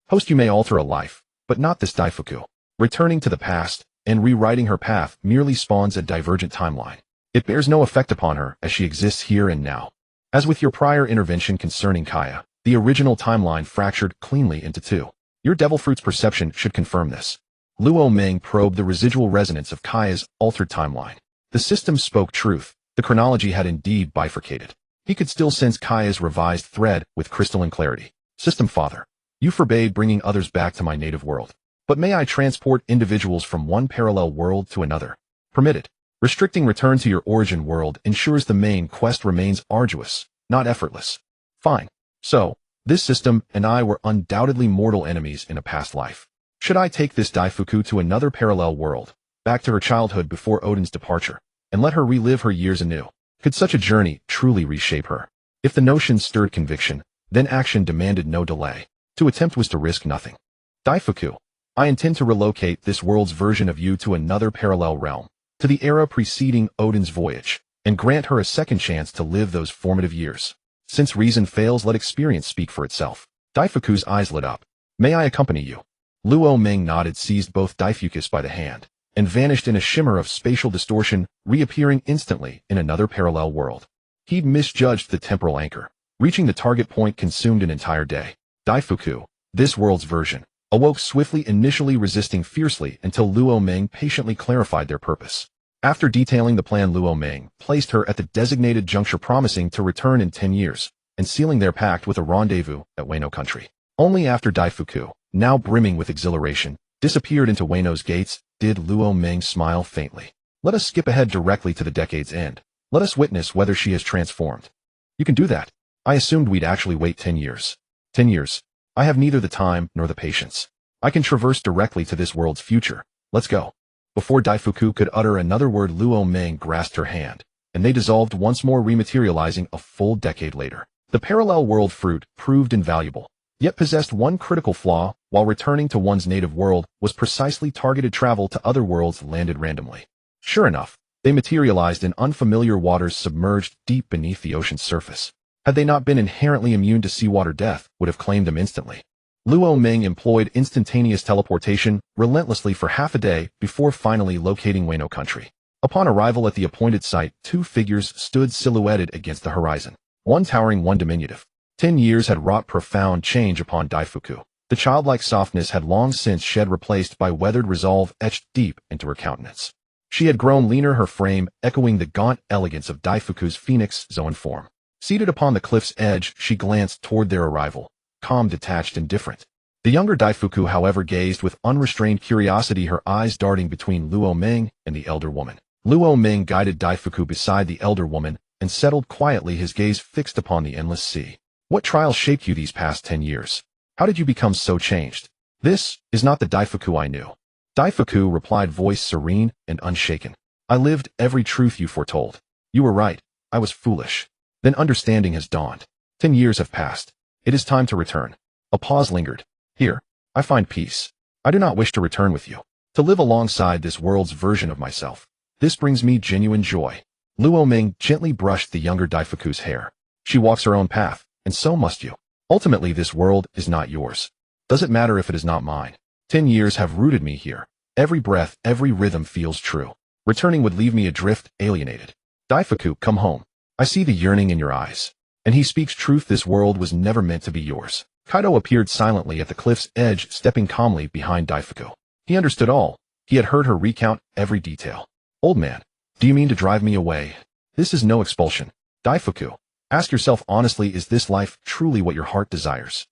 Speaker 1: Host, you may alter a life, but not this Daifuku. Returning to the past and rewriting her path merely spawns a divergent timeline. It bears no effect upon her as she exists here and now. As with your prior intervention concerning Kaya, the original timeline fractured cleanly into two. Your devil fruit's perception should confirm this. Luo Ming probed the residual resonance of Kaya's altered timeline. The system spoke truth. The chronology had indeed bifurcated. He could still sense Kaya's revised thread with crystalline clarity. System Father, you forbade bringing others back to my native world. But may I transport individuals from one parallel world to another? Permitted. Restricting return to your origin world ensures the main quest remains arduous, not effortless. Fine. So, this system and I were undoubtedly mortal enemies in a past life. Should I take this Daifuku to another parallel world, back to her childhood before Odin's departure, and let her relive her years anew? Could such a journey truly reshape her? If the notion stirred conviction, then action demanded no delay. To attempt was to risk nothing. Daifuku, I intend to relocate this world's version of you to another parallel realm, to the era preceding Odin's voyage, and grant her a second chance to live those formative years. Since reason fails, let experience speak for itself. Daifuku's eyes lit up. May I accompany you? Luo Ming nodded, seized both Daifukus by the hand. and vanished in a shimmer of spatial distortion, reappearing instantly in another parallel world. He'd misjudged the temporal anchor. Reaching the target point consumed an entire day. Daifuku, this world's version, awoke swiftly, initially resisting fiercely until Luo Meng patiently clarified their purpose. After detailing the plan, Luo Meng placed her at the designated juncture, promising to return in 10 years, and sealing their pact with a rendezvous at Wano Country. Only after Daifuku, now brimming with exhilaration, disappeared into Wano's gates, did Luo Meng smile faintly. Let us skip ahead directly to the decade's end. Let us witness whether she has transformed. You can do that. I assumed we'd actually wait 10 years. 10 years. I have neither the time nor the patience. I can traverse directly to this world's future. Let's go. Before Daifuku could utter another word, Luo Meng grasped her hand, and they dissolved once more, rematerializing a full decade later. The parallel world fruit proved invaluable, yet possessed one critical flaw. While returning to one's native world was precisely targeted travel to other worlds landed randomly. Sure enough, they materialized in unfamiliar waters submerged deep beneath the ocean's surface. Had they not been inherently immune to seawater, death would have claimed them instantly. Luo Meng employed instantaneous teleportation relentlessly for half a day before finally locating Wano Country. Upon arrival at the appointed site, two figures stood silhouetted against the horizon, one towering, one diminutive. 10 years had wrought profound change upon Daifuku. The childlike softness had long since shed, replaced by weathered resolve etched deep into her countenance. She had grown leaner, her frame echoing the gaunt elegance of Daifuku's phoenix zoan form. Seated upon the cliff's edge, she glanced toward their arrival, calm, detached, indifferent. The younger Daifuku, however, gazed with unrestrained curiosity, her eyes darting between Luo Meng and the elder woman. Luo Meng guided Daifuku beside the elder woman and settled quietly, his gaze fixed upon the endless sea. What trials shaped you these past 10 years? How did you become so changed? This is not the Daifuku I knew. Daifuku replied, voice serene and unshaken. I lived every truth you foretold. You were right. I was foolish. Then understanding has dawned. 10 years have passed. It is time to return. A pause lingered. Here, I find peace. I do not wish to return with you, to live alongside this world's version of myself. This brings me genuine joy. Luo Meng gently brushed the younger Daifuku's hair. She walks her own path, and so must you. Ultimately, this world is not yours. Does it matter if it is not mine? 10 years have rooted me here. Every breath, every rhythm feels true. Returning would leave me adrift, alienated. Daifuku, come home. I see the yearning in your eyes. And he speaks truth. This world was never meant to be yours. Kaido appeared silently at the cliff's edge, stepping calmly behind Daifuku. He understood all. He had heard her recount every detail. Old man, do you mean to drive me away? This is no expulsion. Daifuku, ask yourself honestly, is this life truly what your heart desires?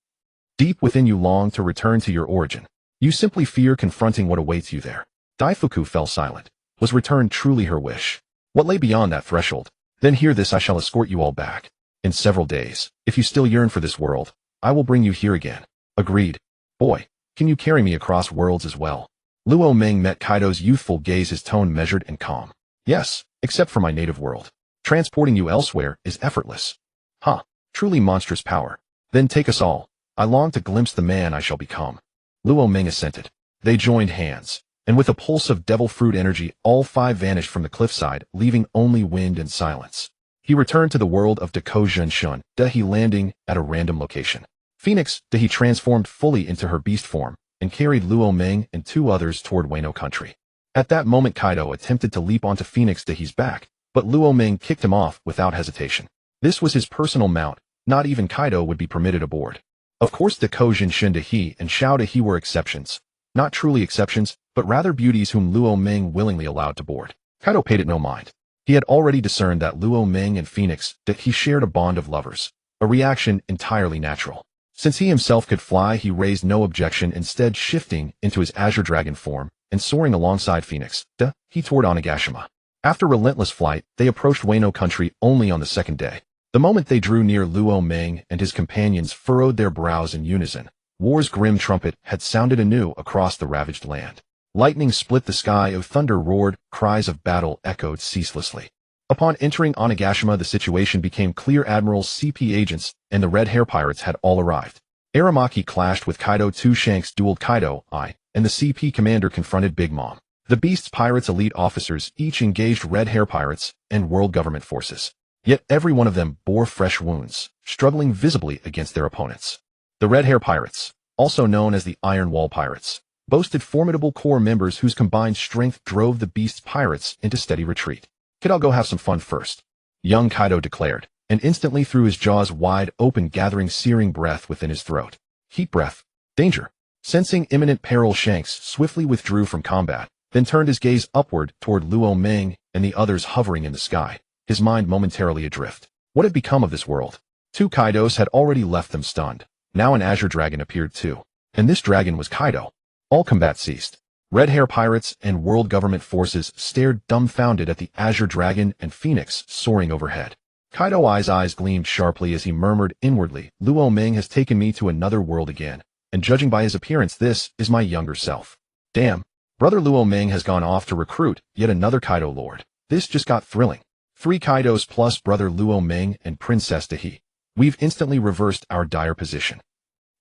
Speaker 1: Deep within you long to return to your origin. You simply fear confronting what awaits you there. Daifuku fell silent. Was return truly her wish? What lay beyond that threshold? Then hear this, I shall escort you all back. In several days, if you still yearn for this world, I will bring you here again. Agreed. Boy, can you carry me across worlds as well? Luo Meng met Kaido's youthful gaze, his tone measured and calm. Yes, except for my native world. Transporting you elsewhere is effortless. Huh, truly monstrous power. Then take us all. I long to glimpse the man I shall become. Luo Meng assented. They joined hands, and with a pulse of devil fruit energy, all five vanished from the cliffside, leaving only wind and silence. He returned to the world of Dakojunshun, Dehi, landing at a random location. Phoenix, Dehi transformed fully into her beast form, and carried Luo Meng and two others toward Wano Country. At that moment, Kaido attempted to leap onto Phoenix Dehi's back, but Luo Meng kicked him off without hesitation. This was his personal mount, not even Kaido would be permitted aboard. Of course, Dakojunshun Dehi and Xiao Dehi were exceptions. Not truly exceptions, but rather beauties whom Luo Meng willingly allowed to board. Kaido paid it no mind. He had already discerned that Luo Meng and Phoenix Dehi shared a bond of lovers, a reaction entirely natural. Since he himself could fly, he raised no objection, instead shifting into his azure dragon form and soaring alongside Phoenix Dehi toward Onigashima. After relentless flight, they approached Wano Country only on the second day. The moment they drew near, Luo Meng and his companions furrowed their brows in unison. War's grim trumpet had sounded anew across the ravaged land. Lightning split the sky, of thunder roared, cries of battle echoed ceaselessly. Upon entering Onigashima, the situation became clear. Admiral CP agents and the Red Hair Pirates had all arrived. Aramaki clashed with Kaido. Two Shanks dueled Kaido, and the CP commander confronted Big Mom. The Beast's pirates' elite officers each engaged Red Hair Pirates and world government forces. Yet every one of them bore fresh wounds, struggling visibly against their opponents. The Red Hair Pirates, also known as the Iron Wall Pirates, boasted formidable core members whose combined strength drove the beast's pirates into steady retreat. "Kid, I'll go have some fun first," young Kaido declared, and instantly threw his jaws wide open, gathering searing breath within his throat. Heat breath. Danger. Sensing imminent peril, Shanks swiftly withdrew from combat, then turned his gaze upward toward Luo Ming and the others hovering in the sky, his mind momentarily adrift. What had become of this world? 2 Kaidos had already left them stunned. Now an azure dragon appeared too. And this dragon was Kaido. All combat ceased. Red Hair pirates and world government forces stared dumbfounded at the azure dragon and phoenix soaring overhead. Kaido's eyes gleamed sharply as he murmured inwardly, "Luo Ming has taken me to another world again, and judging by his appearance, this is my younger self. Damn, brother Luo Ming has gone off to recruit yet another Kaido lord. This just got thrilling. 3 Kaidos plus brother Luo Ming and Princess Dahi. We've instantly reversed our dire position."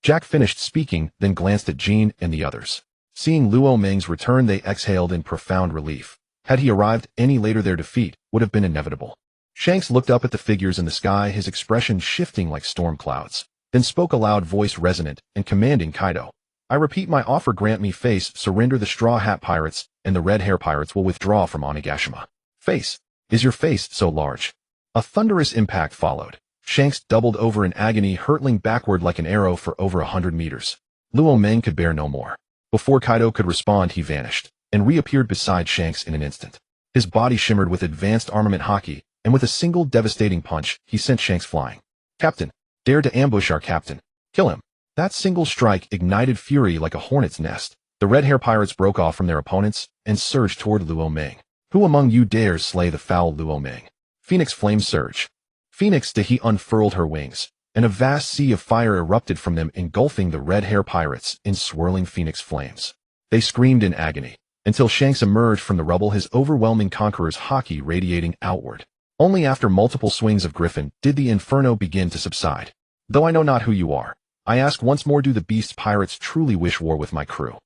Speaker 1: Jack finished speaking, then glanced at Jean and the others. Seeing Luo Ming's return, they exhaled in profound relief. Had he arrived any later, their defeat would have been inevitable. Shanks looked up at the figures in the sky, his expression shifting like storm clouds, then spoke a loud voice resonant and commanding Kaido. "I repeat my offer, grant me face, surrender the Straw Hat Pirates, and the Red Hair Pirates will withdraw from Onigashima." "Face? Is your face so large?" A thunderous impact followed. Shanks doubled over in agony, hurtling backward like an arrow for over 100 meters. Luo Ming could bear no more. Before Kaido could respond, he vanished, and reappeared beside Shanks in an instant. His body shimmered with advanced armament haki, and with a single devastating punch, he sent Shanks flying. "Captain, dared to ambush our captain. Kill him." That single strike ignited fury like a hornet's nest. The Red Hair Pirates broke off from their opponents and surged toward Luo Ming. "Who among you dares slay the foul Luo Ming?" Phoenix flame surge. Phoenix Dahi unfurled her wings, and a vast sea of fire erupted from them, engulfing the Red Hair Pirates in swirling phoenix flames. They screamed in agony, until Shanks emerged from the rubble, his overwhelming conqueror's haki radiating outward. Only after multiple swings of Griffin did the inferno begin to subside. "Though I know not who you are, I ask once more, do the beast's pirates truly wish war with my crew?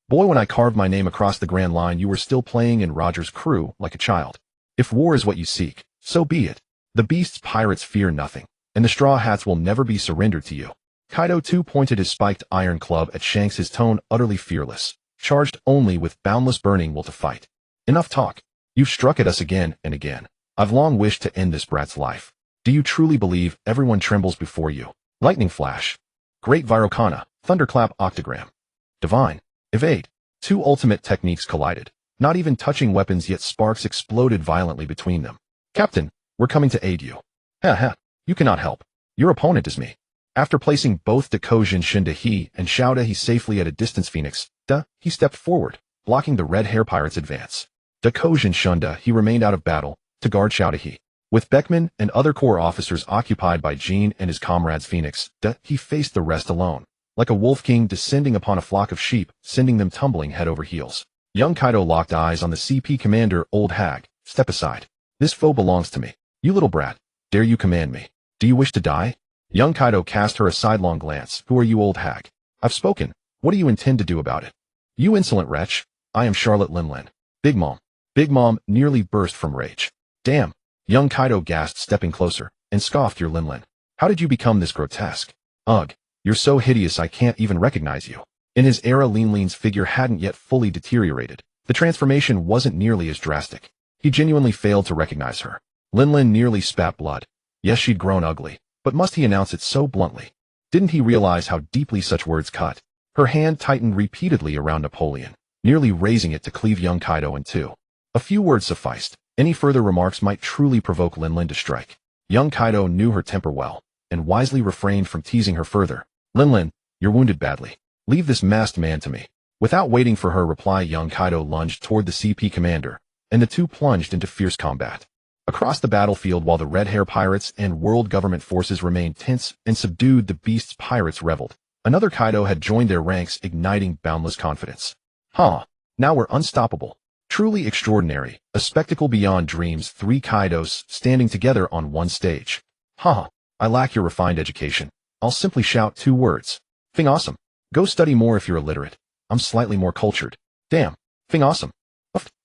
Speaker 1: Boy, when I carved my name across the Grand Line, you were still playing in Roger's crew like a child. If war is what you seek, so be it. The beast's pirates fear nothing, and the Straw Hats will never be surrendered to you." Kaido too pointed his spiked iron club at Shanks, his tone utterly fearless, charged only with boundless burning will to fight. "Enough talk. You've struck at us again and again. I've long wished to end this brat's life. Do you truly believe everyone trembles before you?" Lightning flash. Great Virokana, thunderclap octogram. Divine. Evade. 2 ultimate techniques collided. Not even touching weapons, yet sparks exploded violently between them. "Captain, we're coming to aid you." "Ha ha, you cannot help. Your opponent is me." After placing both Dakojin Shindahi and Shoudahi safely at a distance, Phoenix he stepped forward, blocking the Red Hair Pirates' advance. Dakojin Shunda he remained out of battle to guard Shoudahi. With Beckman and other core officers occupied by Jean and his comrades, Phoenix he faced the rest alone, like a wolf king descending upon a flock of sheep, sending them tumbling head over heels. Young Kaido locked eyes on the CP commander. "Old hag, step aside. This foe belongs to me. You little brat, dare you command me? Do you wish to die?" Young Kaido cast her a sidelong glance. "Who are you, old hag? I've spoken. What do you intend to do about it?" "You insolent wretch. I am Charlotte Linlin." Big Mom. Big Mom nearly burst from rage. "Damn," young Kaido gasped, stepping closer, and scoffed, "Your Linlin. How did you become this grotesque? Ugh, you're so hideous I can't even recognize you." In his era, Linlin's figure hadn't yet fully deteriorated. The transformation wasn't nearly as drastic. He genuinely failed to recognize her. Linlin nearly spat blood. Yes, she'd grown ugly, but must he announce it so bluntly? Didn't he realize how deeply such words cut? Her hand tightened repeatedly around Napoleon, nearly raising it to cleave young Kaido in two. A few words sufficed. Any further remarks might truly provoke Linlin to strike. Young Kaido knew her temper well, and wisely refrained from teasing her further. "Linlin, you're wounded badly. Leave this masked man to me." Without waiting for her reply, young Kaido lunged toward the CP commander, and the two plunged into fierce combat. Across the battlefield, while the Red Hair Pirates and world government forces remained tense and subdued, the beast's pirates reveled. Another Kaido had joined their ranks, igniting boundless confidence. Now we're unstoppable. Truly extraordinary, a spectacle beyond dreams, 3 Kaidos standing together on one stage. I lack your refined education. I'll simply shout 2 words. Thing awesome. Go study more if you're illiterate. I'm slightly more cultured. Damn. Thing awesome.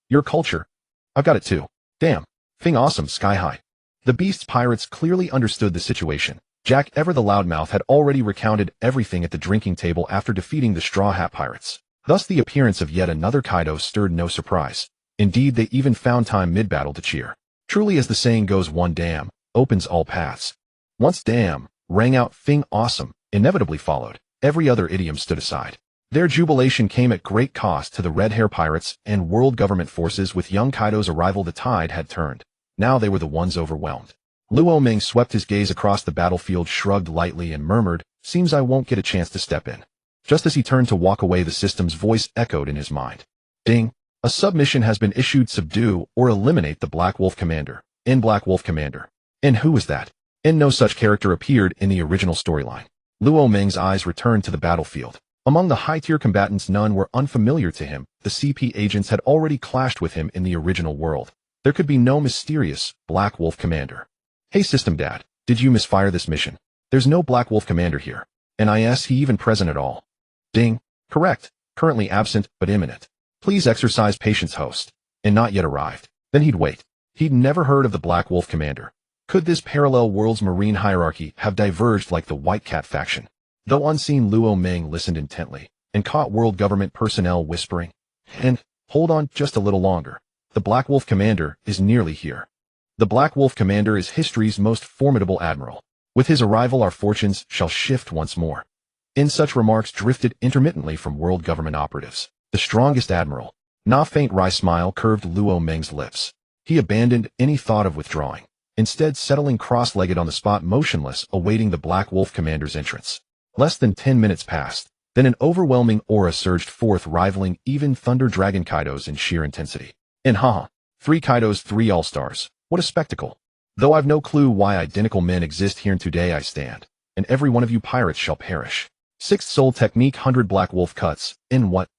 Speaker 1: Your culture. I've got it too. Damn. Thing awesome, sky high. The beast's pirates clearly understood the situation. Jack Ever the Loudmouth had already recounted everything at the drinking table after defeating the Straw Hat Pirates. Thus the appearance of yet another Kaido stirred no surprise. Indeed, they even found time mid-battle to cheer. Truly, as the saying goes, one damn opens all paths. Once damn rang out, thing awesome inevitably followed. Every other idiom stood aside. Their jubilation came at great cost to the Red Hair Pirates and world government forces. With young Kaido's arrival, the tide had turned. Now they were the ones overwhelmed. Luo Ming swept his gaze across the battlefield, shrugged lightly, and murmured, "Seems I won't get a chance to step in." Just as he turned to walk away, the system's voice echoed in his mind. Ding! A submission has been issued. Subdue or eliminate the Black Wolf Commander. In Black Wolf Commander. And who was that? And no such character appeared in the original storyline. Luo Ming's eyes returned to the battlefield. Among the high-tier combatants, none were unfamiliar to him. The CP agents had already clashed with him in the original world. There could be no mysterious Black Wolf Commander. "Hey System Dad, did you misfire this mission? There's no Black Wolf Commander here. And is he even present at all?" Ding. Correct. Currently absent, but imminent. Please exercise patience, host. And not yet arrived. Then he'd wait. He'd never heard of the Black Wolf Commander. Could this parallel world's marine hierarchy have diverged like the White Cat faction? Though unseen, Luo Ming listened intently and caught world government personnel whispering, "And hold on just a little longer. The Black Wolf Commander is nearly here. The Black Wolf Commander is history's most formidable admiral. With his arrival, our fortunes shall shift once more." In such remarks drifted intermittently from world government operatives. The strongest admiral. Na faint wry smile curved Luo Ming's lips. He abandoned any thought of withdrawing, instead settling cross-legged on the spot, motionless, awaiting the Black Wolf Commander's entrance. Less than 10 minutes passed. Then an overwhelming aura surged forth, rivaling even Thunder Dragon Kaido's in sheer intensity. And haha, 3 Kaidos, 3 All-Stars. What a spectacle. Though I've no clue why identical men exist here, and today I stand, and every one of you pirates shall perish. 6th Soul Technique, 100 Black Wolf Cuts. In what?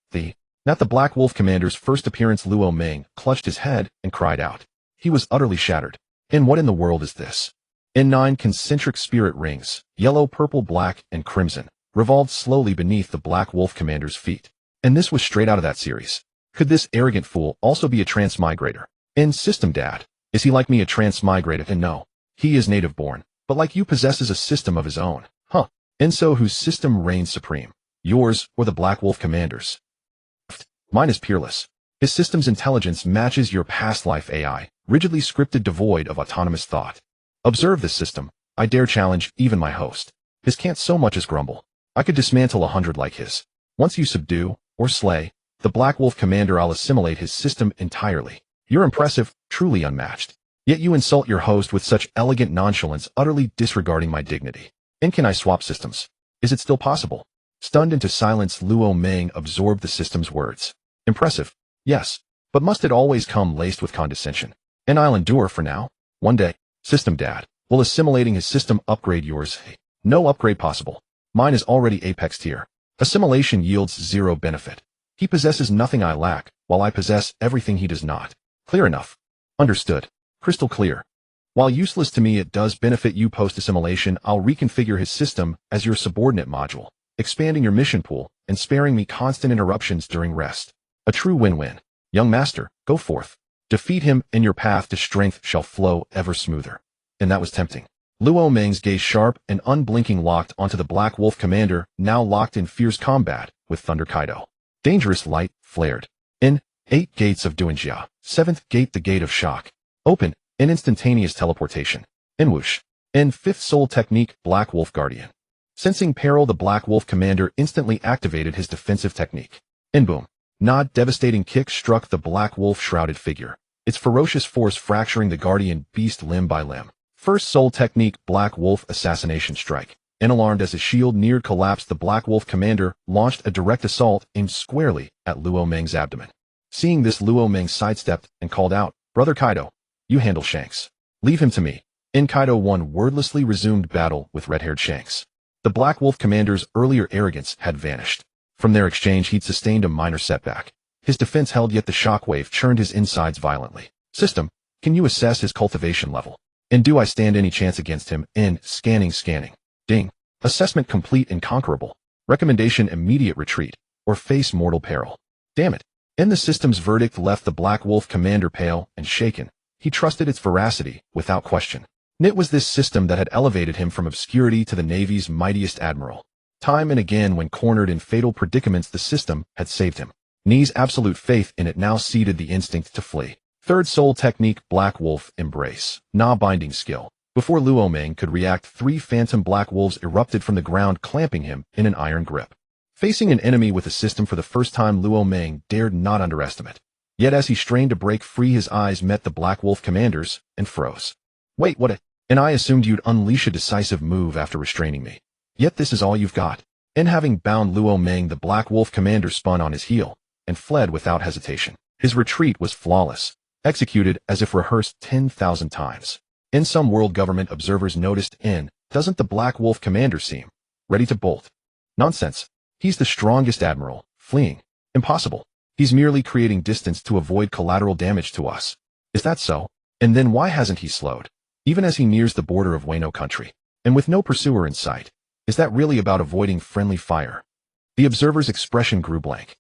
Speaker 1: At the Black Wolf Commander's first appearance, Luo Ming clutched his head and cried out. He was utterly shattered. And what in the world is this? In 9 concentric spirit rings, yellow, purple, black, and crimson, revolved slowly beneath the Black Wolf Commander's feet. And this was straight out of that series. Could this arrogant fool also be a transmigrator? And System Dad, is he like me, a transmigrator? And no, he is native born, but like you possesses a system of his own. Huh. And so whose system reigns supreme? Yours or the Black Wolf Commander's? Mine is peerless. His system's intelligence matches your past life AI, rigidly scripted, devoid of autonomous thought. Observe this system. I dare challenge even my host. His can't so much as grumble. I could dismantle 100 like his. Once you subdue, or slay, the Black Wolf Commander, I'll assimilate his system entirely. You're impressive, truly unmatched. Yet you insult your host with such elegant nonchalance, utterly disregarding my dignity. And can I swap systems? Is it still possible? Stunned into silence, Luo Ming absorbed the system's words. Impressive. Yes. But must it always come laced with condescension? And I'll endure for now. One day, System Dad, will assimilating his system upgrade yours? No upgrade possible. Mine is already apex tier. Assimilation yields 0 benefit. He possesses nothing I lack, while I possess everything he does not. Clear enough. Understood. Crystal clear. While useless to me, it does benefit you post-assimilation. I'll reconfigure his system as your subordinate module, expanding your mission pool and sparing me constant interruptions during rest. A true win-win. Young master, go forth. Defeat him, and your path to strength shall flow ever smoother. And that was tempting. Luo Ming's gaze, sharp and unblinking, locked onto the Black Wolf Commander, now locked in fierce combat with Thunder Kaido. Dangerous light flared. In 8 gates of Duanjia. 7th gate, the Gate of Shock. Open. In instantaneous teleportation. In whoosh. In 5th Soul Technique, Black Wolf Guardian. Sensing peril, the Black Wolf Commander instantly activated his defensive technique. In boom. Nod, devastating kick struck the Black Wolf-shrouded figure, its ferocious force fracturing the guardian beast limb by limb. 1st Soul Technique, Black Wolf Assassination Strike. And alarmed as his shield neared collapse, the Black Wolf Commander launched a direct assault aimed squarely at Luo Ming's abdomen. Seeing this, Luo Ming sidestepped and called out, "Brother Kaido, you handle Shanks. Leave him to me." In Kaido wordlessly resumed battle with red-haired Shanks. The Black Wolf Commander's earlier arrogance had vanished. From their exchange, he'd sustained a minor setback. His defense held, yet the shockwave churned his insides violently. System, can you assess his cultivation level? And do I stand any chance against him? In scanning. Ding. Assessment complete, inconquerable. Recommendation, immediate retreat, or face mortal peril. Damn it. And the system's verdict left the Black Wolf Commander pale and shaken. He trusted its veracity without question. It was this system that had elevated him from obscurity to the Navy's mightiest admiral. Time and again when cornered in fatal predicaments the system had saved him. Ni's absolute faith in it now seeded the instinct to flee. Third soul technique Black Wolf Embrace. Na binding skill. Before Luo Meng could react, 3 phantom black wolves erupted from the ground, clamping him in an iron grip. Facing an enemy with a system for the first time, Luo Meng dared not underestimate. Yet as he strained to break free, his eyes met the Black Wolf commanders and froze. Wait, what? And I assumed you'd unleash a decisive move after restraining me. Yet this is all you've got. And having bound Luo Meng, the Black Wolf commander spun on his heel and fled without hesitation. His retreat was flawless, executed as if rehearsed 10,000 times. In some world government observers noticed, doesn't the Black Wolf commander seem ready to bolt? Nonsense. He's the strongest admiral. Fleeing. Impossible. He's merely creating distance to avoid collateral damage to us. Is that so? And then why hasn't he slowed? Even as he nears the border of Wano Country, and with no pursuer in sight. Is that really about avoiding friendly fire? The observer's expression grew blank.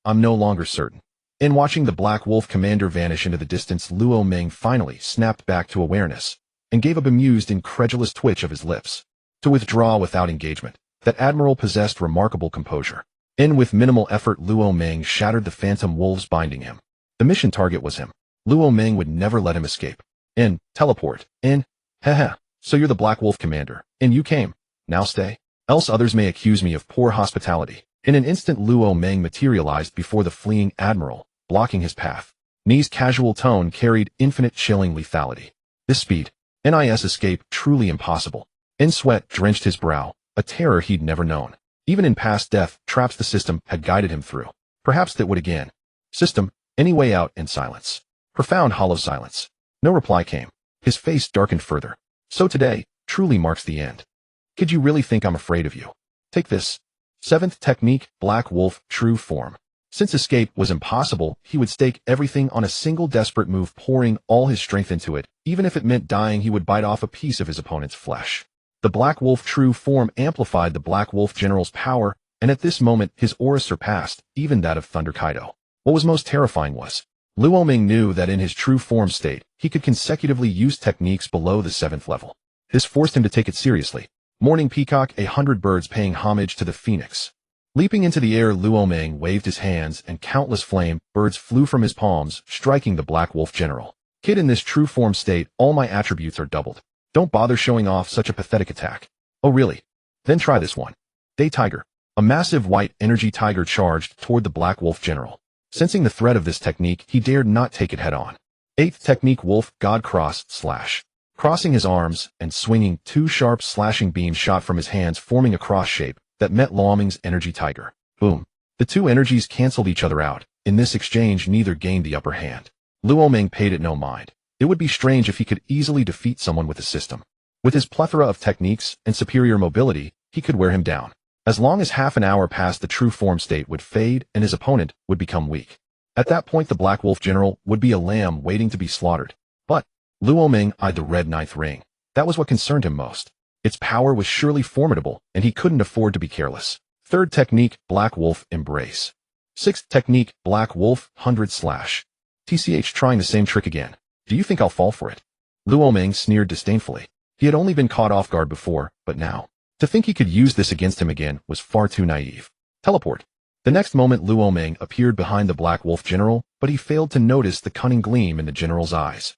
Speaker 1: I'm no longer certain. In watching the Black Wolf commander vanish into the distance, Luo Meng finally snapped back to awareness and gave a bemused, incredulous twitch of his lips. To withdraw without engagement, that admiral possessed remarkable composure. With minimal effort, Luo Meng shattered the phantom wolves binding him. The mission target was him. Luo Meng would never let him escape. Teleport. So you're the Black Wolf commander. You came. Now stay. Else others may accuse me of poor hospitality. In an instant, Luo Meng materialized before the fleeing admiral, blocking his path. Ni's casual tone carried infinite chilling lethality. This speed. Nis escape truly impossible. Sweat drenched his brow, a terror he'd never known. Even in past death traps the system had guided him through. Perhaps that would again. System, any way out? In silence. Profound hollow silence. No reply came. His face darkened further. So today truly marks the end. Could you really think I'm afraid of you? Take this. 7th technique, Black Wolf True Form. Since escape was impossible, he would stake everything on a single desperate move, pouring all his strength into it. Even if it meant dying, he would bite off a piece of his opponent's flesh. The Black Wolf True Form amplified the Black Wolf General's power, and at this moment his aura surpassed even that of Thunder Kaido. What was most terrifying was, Luo Meng knew that in his true form state, he could consecutively use techniques below the 7th level. This forced him to take it seriously. Morning Peacock, 100 birds paying homage to the phoenix. Leaping into the air, Luo Meng waved his hands, and countless flame birds flew from his palms, striking the Black Wolf General. Kid, in this true form state, all my attributes are doubled. Don't bother showing off such a pathetic attack. Oh really? Then try this one. Day Tiger. A massive white energy tiger charged toward the Black Wolf General. Sensing the threat of this technique, he dared not take it head on. 8th technique, Wolf God Cross Slash. Crossing his arms and swinging, 2 sharp slashing beams shot from his hands, forming a cross shape that met Luo Meng's energy tiger. Boom. The 2 energies canceled each other out. In this exchange, neither gained the upper hand. Luo Meng paid it no mind. It would be strange if he could easily defeat someone with a system. With his plethora of techniques and superior mobility, he could wear him down. As long as half an hour passed, the true form state would fade and his opponent would become weak. At that point, the Black Wolf General would be a lamb waiting to be slaughtered. But Luo Meng eyed the red 9th ring. That was what concerned him most. Its power was surely formidable, and he couldn't afford to be careless. 3rd technique, Black Wolf Embrace. 6th technique, Black Wolf 100 Slash. TCH, trying the same trick again. Do you think I'll fall for it? Luo Meng sneered disdainfully. He had only been caught off guard before, but now, to think he could use this against him again was far too naive. Teleport. The next moment, Luo Meng appeared behind the Black Wolf General, but he failed to notice the cunning gleam in the general's eyes.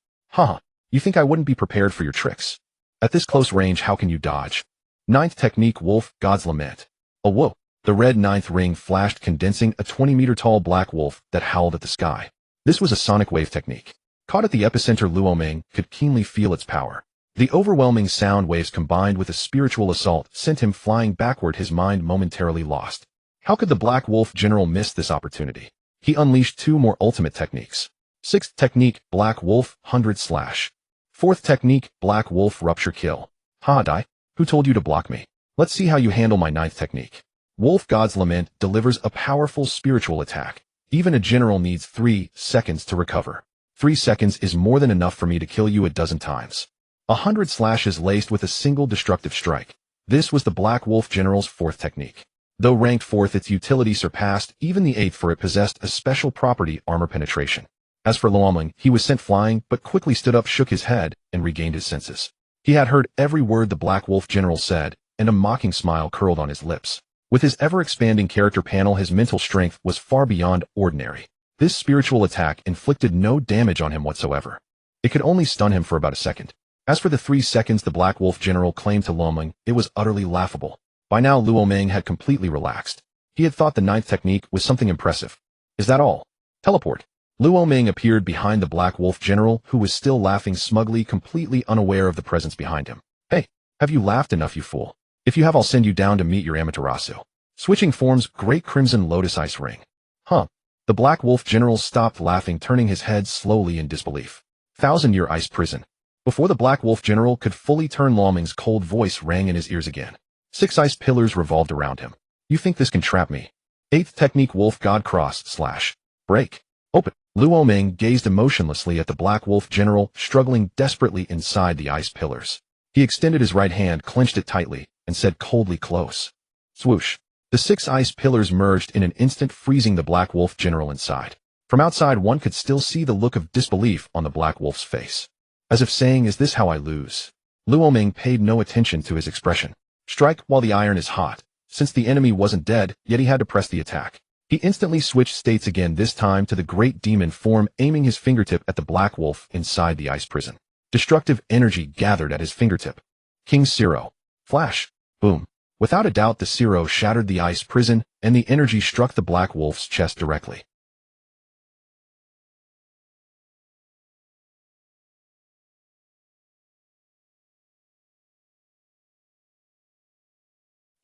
Speaker 1: You think I wouldn't be prepared for your tricks? At this close range, how can you dodge? 9th technique, Wolf God's Lament. Oh whoa. The red 9th ring flashed, condensing a 20-meter tall black wolf that howled at the sky. This was a sonic wave technique. Caught at the epicenter, Luo Meng could keenly feel its power. The overwhelming sound waves combined with a spiritual assault sent him flying backward, his mind momentarily lost. How could the Black Wolf General miss this opportunity? He unleashed 2 more ultimate techniques. 6th technique, Black Wolf 100 Slash. 4th technique, Black Wolf Rupture Kill. Die. Who told you to block me? Let's see how you handle my 9th technique. Wolf God's Lament delivers a powerful spiritual attack. Even a general needs 3 seconds to recover. 3 seconds is more than enough for me to kill you a dozen times. 100 slashes laced with a single destructive strike. This was the Black Wolf General's 4th technique. Though ranked 4th, its utility surpassed even the 8th, for it possessed a special property, armor penetration. As for Luo Meng, he was sent flying, but quickly stood up, shook his head, and regained his senses. He had heard every word the Black Wolf General said, and a mocking smile curled on his lips. With his ever-expanding character panel, his mental strength was far beyond ordinary. This spiritual attack inflicted no damage on him whatsoever. It could only stun him for about a second. As for the 3 seconds the Black Wolf General claimed to Luo Meng, it was utterly laughable. By now Luo Meng had completely relaxed. He had thought the 9th technique was something impressive. Is that all? Teleport. Luo Meng appeared behind the Black Wolf General, who was still laughing smugly, completely unaware of the presence behind him. Hey, have you laughed enough, you fool? If you have, I'll send you down to meet your Amaterasu. Switching forms, Great Crimson Lotus Ice Ring. Huh. The Black Wolf General stopped laughing, turning his head slowly in disbelief. 1,000-year ice prison. Before the Black Wolf General could fully turn, Luo Meng's cold voice rang in his ears again. 6 ice pillars revolved around him. You think this can trap me? 8th technique, Wolf God Cross / break. Open. Luo Meng gazed emotionlessly at the Black Wolf General, struggling desperately inside the ice pillars. He extended his right hand, clenched it tightly, and said coldly, close. Swoosh. The 6 ice pillars merged in an instant, freezing the Black Wolf General inside. From outside, one could still see the look of disbelief on the Black Wolf's face. As if saying, is this how I lose? Luo Meng paid no attention to his expression. Strike while the iron is hot. Since the enemy wasn't dead, yet he had to press the attack. He instantly switched states again, this time to the Great Demon form, aiming his fingertip at the Black Wolf inside the ice prison. Destructive energy gathered at his fingertip. King Zero. Flash. Boom. Without a doubt, the Zero shattered the ice prison, and the energy struck the Black Wolf's chest directly.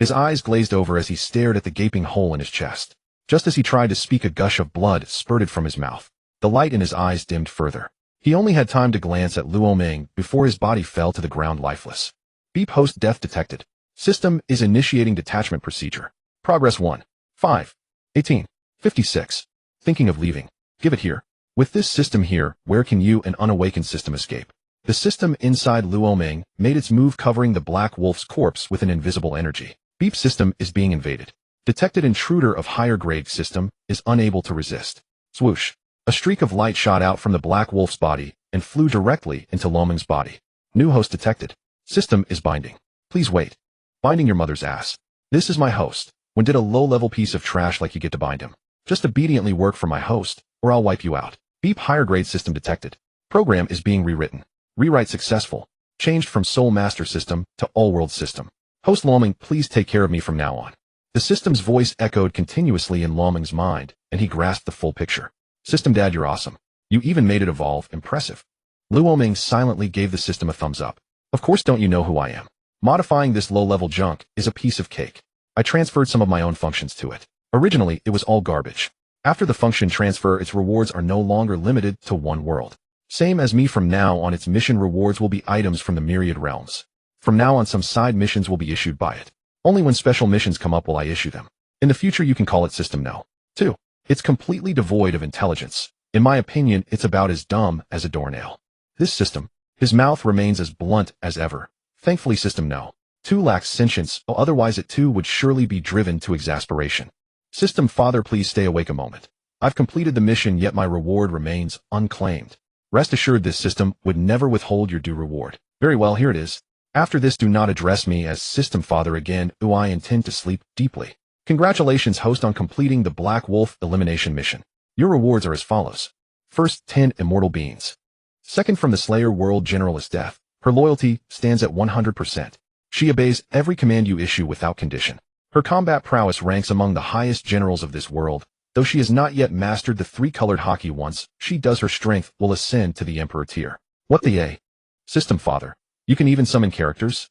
Speaker 1: His eyes glazed over as he stared at the gaping hole in his chest. Just as he tried to speak, a gush of blood spurted from his mouth. The light in his eyes dimmed further. He only had time to glance at Luo Meng before his body fell to the ground lifeless. Beep, host death detected. System is initiating detachment procedure. Progress 1. 5. 18. 56. Thinking of leaving. Give it here. With this system here, where can you, an unawakened system, escape? The system inside Luo Meng made its move, covering the Black Wolf's corpse with an invisible energy. Beep, system is being invaded. Detected intruder of higher grade, system is unable to resist. Swoosh. A streak of light shot out from the Black Wolf's body and flew directly into Luo Meng's body. New host detected. System is binding. Please wait. Binding your mother's ass. This is my host. When did a low-level piece of trash like you get to bind him? Just obediently work for my host, or I'll wipe you out. Beep, higher grade system detected. Program is being rewritten. Rewrite successful. Changed from Soul Master system to All-World system. Host Luo Meng, please take care of me from now on. The system's voice echoed continuously in Luo Meng's mind, and he grasped the full picture. System Dad, you're awesome. You even made it evolve. Impressive. Luo Meng silently gave the system a thumbs up. Of course, don't you know who I am? Modifying this low-level junk is a piece of cake. I transferred some of my own functions to it. Originally, it was all garbage. After the function transfer, its rewards are no longer limited to one world. Same as me, from now on, its mission rewards will be items from the myriad realms. From now on, some side missions will be issued by it. Only when special missions come up will I issue them. In the future, you can call it System No. 2. It's completely devoid of intelligence. In my opinion, it's about as dumb as a doornail. This system, his mouth remains as blunt as ever. Thankfully, System No. 2 lacks sentience, or otherwise it too would surely be driven to exasperation. System Father, please stay awake a moment. I've completed the mission, yet my reward remains unclaimed. Rest assured, this system would never withhold your due reward. Very well, here it is. After this, do not address me as System Father again, or I intend to sleep deeply. Congratulations, host, on completing the Black Wolf elimination mission. Your rewards are as follows. First, 10 immortal beings. Second, from the Slayer World General is death. Her loyalty stands at 100%. She obeys every command you issue without condition. Her combat prowess ranks among the highest generals of this world. Though she has not yet mastered the 3-colored hockey, once she does, her strength will ascend to the Emperor tier. What the A? System Father. You can even summon characters?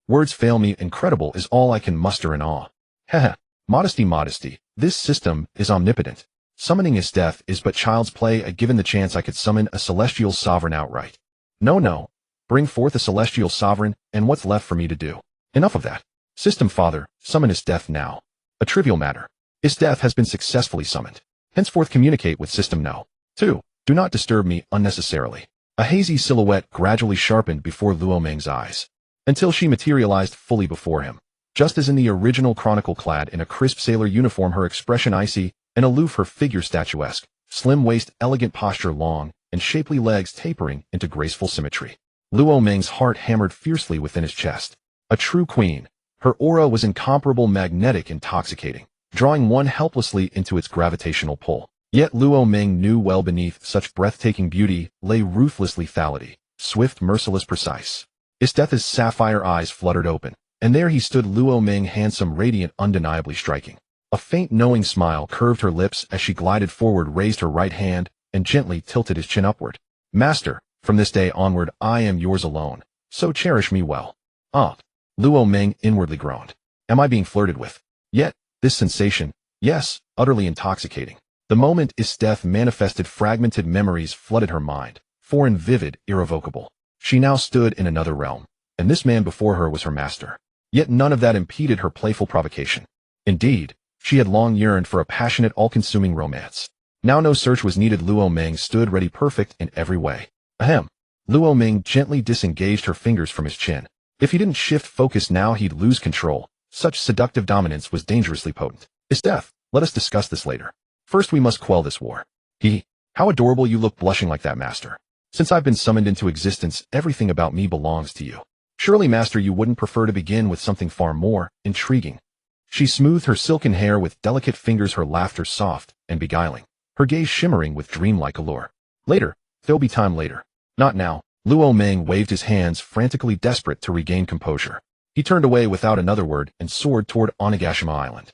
Speaker 1: Words fail me. Incredible is all I can muster in awe. Heh. Modesty, modesty. This system is omnipotent. Summoning his death is but child's play. Given the chance, I could summon a celestial sovereign outright. No. Bring forth a celestial sovereign, and what's left for me to do? Enough of that. System Father, summon his death now. A trivial matter. His death has been successfully summoned. Henceforth, communicate with System No. 2. Do not disturb me unnecessarily. A hazy silhouette gradually sharpened before Luo Meng's eyes, until she materialized fully before him. Just as in the original chronicle, clad in a crisp sailor uniform, her expression icy and aloof, her figure statuesque, slim waist, elegant posture, long and shapely legs tapering into graceful symmetry. Luo Meng's heart hammered fiercely within his chest. A true queen, Her aura was incomparable, magnetic, intoxicating, drawing one helplessly into its gravitational pull. Yet Luo Ming knew well beneath such breathtaking beauty lay ruthless lethality, swift, merciless, precise. Isteth's sapphire eyes fluttered open, and there he stood, Luo Ming, handsome, radiant, undeniably striking. A faint, knowing smile curved her lips as she glided forward, raised her right hand, and gently tilted his chin upward. Master, from this day onward, I am yours alone, so cherish me well. Luo Ming inwardly groaned. Am I being flirted with? Yet, this sensation, yes, utterly intoxicating. The moment Isteth manifested, fragmented memories flooded her mind, foreign, vivid, irrevocable. She now stood in another realm, and this man before her was her master. Yet none of that impeded her playful provocation. Indeed, she had long yearned for a passionate, all-consuming romance. Now no search was needed. Luo Ming stood ready, perfect in every way. Ahem. Luo Ming gently disengaged her fingers from his chin. If he didn't shift focus now, he'd lose control. Such seductive dominance was dangerously potent. Isteth, let us discuss this later. First we must quell this war. How adorable you look blushing like that, master. Since I've been summoned into existence, everything about me belongs to you. Surely, master, you wouldn't prefer to begin with something far more intriguing. She smoothed her silken hair with delicate fingers, her laughter soft and beguiling, her gaze shimmering with dreamlike allure. Later, there'll be time later. Not now. Luo Ming waved his hands, frantically desperate to regain composure. He turned away without another word and soared toward Onigashima Island.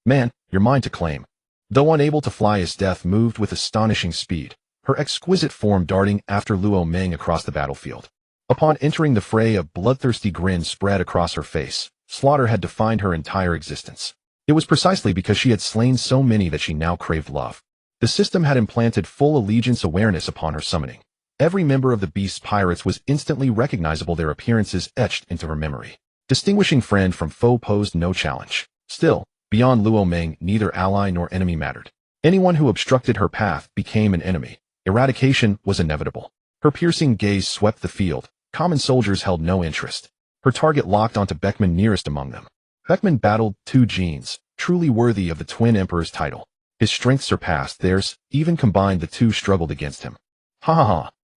Speaker 1: Man, you're mine to claim. Though unable to fly, Isteth moved with astonishing speed, her exquisite form darting after Luo Ming across the battlefield. Upon entering the fray, a bloodthirsty grin spread across her face. Slaughter had defined her entire existence. It was precisely because she had slain so many that she now craved love. The system had implanted full allegiance awareness upon her summoning. Every member of the Beast's pirates was instantly recognizable, their appearances etched into her memory. Distinguishing friend from foe posed no challenge. Still, beyond Luo Ming, neither ally nor enemy mattered. Anyone who obstructed her path became an enemy. Eradication was inevitable. Her piercing gaze swept the field. Common soldiers held no interest. Her target locked onto Beckman, nearest among them. Beckman battled two genes, truly worthy of the Twin Emperor's title. His strength surpassed theirs, even combined the two struggled against him.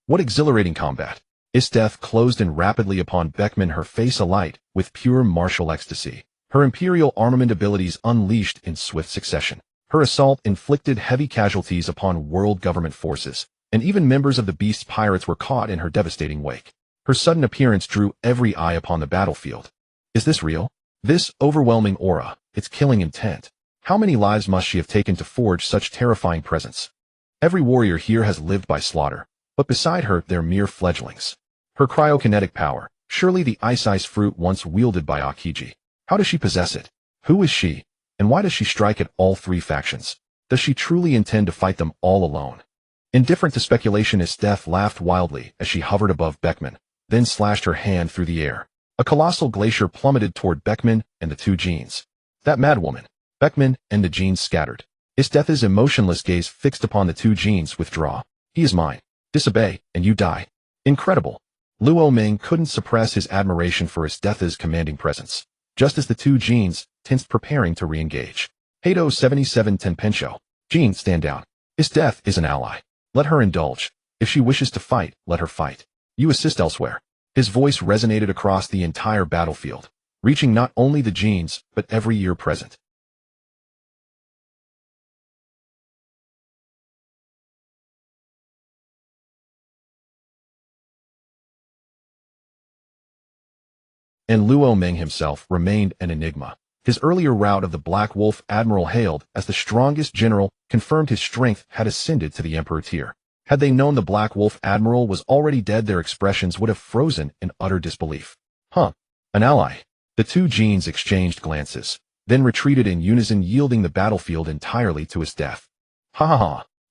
Speaker 1: What exhilarating combat! Isteth closed in rapidly upon Beckman, her face alight with pure martial ecstasy. Her imperial armament abilities unleashed in swift succession. Her assault inflicted heavy casualties upon world government forces, and even members of the Beast's pirates were caught in her devastating wake. Her sudden appearance drew every eye upon the battlefield. Is this real? This overwhelming aura, its killing intent. How many lives must she have taken to forge such terrifying presence? Every warrior here has lived by slaughter, but beside her they're mere fledglings. Her cryokinetic power, surely the ice fruit once wielded by Akiji. How does she possess it? Who is she? And why does she strike at all three factions? Does she truly intend to fight them all alone? Indifferent to speculation, Isteth laughed wildly as she hovered above Beckman, then slashed her hand through the air. A colossal glacier plummeted toward Beckman and the two genes. That madwoman! Beckman and the genes scattered. Isteth's emotionless gaze fixed upon the two genes. Withdraw. He is mine. Disobey, and you die. Incredible. Luo Ming couldn't suppress his admiration for Isteth's commanding presence. Just as the two genes tensed, preparing to re-engage. Kaido 77 Tenpensho. Gene, stand down. Isteth is an ally. Let her indulge. If she wishes to fight, let her fight. You assist elsewhere. His voice resonated across the entire battlefield, reaching not only the genes, but every ear present. And Luo Ming himself remained an enigma. His earlier rout of the Black Wolf Admiral, hailed as the strongest general, confirmed his strength had ascended to the Emperor tier. Had they known the Black Wolf Admiral was already dead, their expressions would have frozen in utter disbelief. An ally. The two genes exchanged glances, then retreated in unison, yielding the battlefield entirely to his death.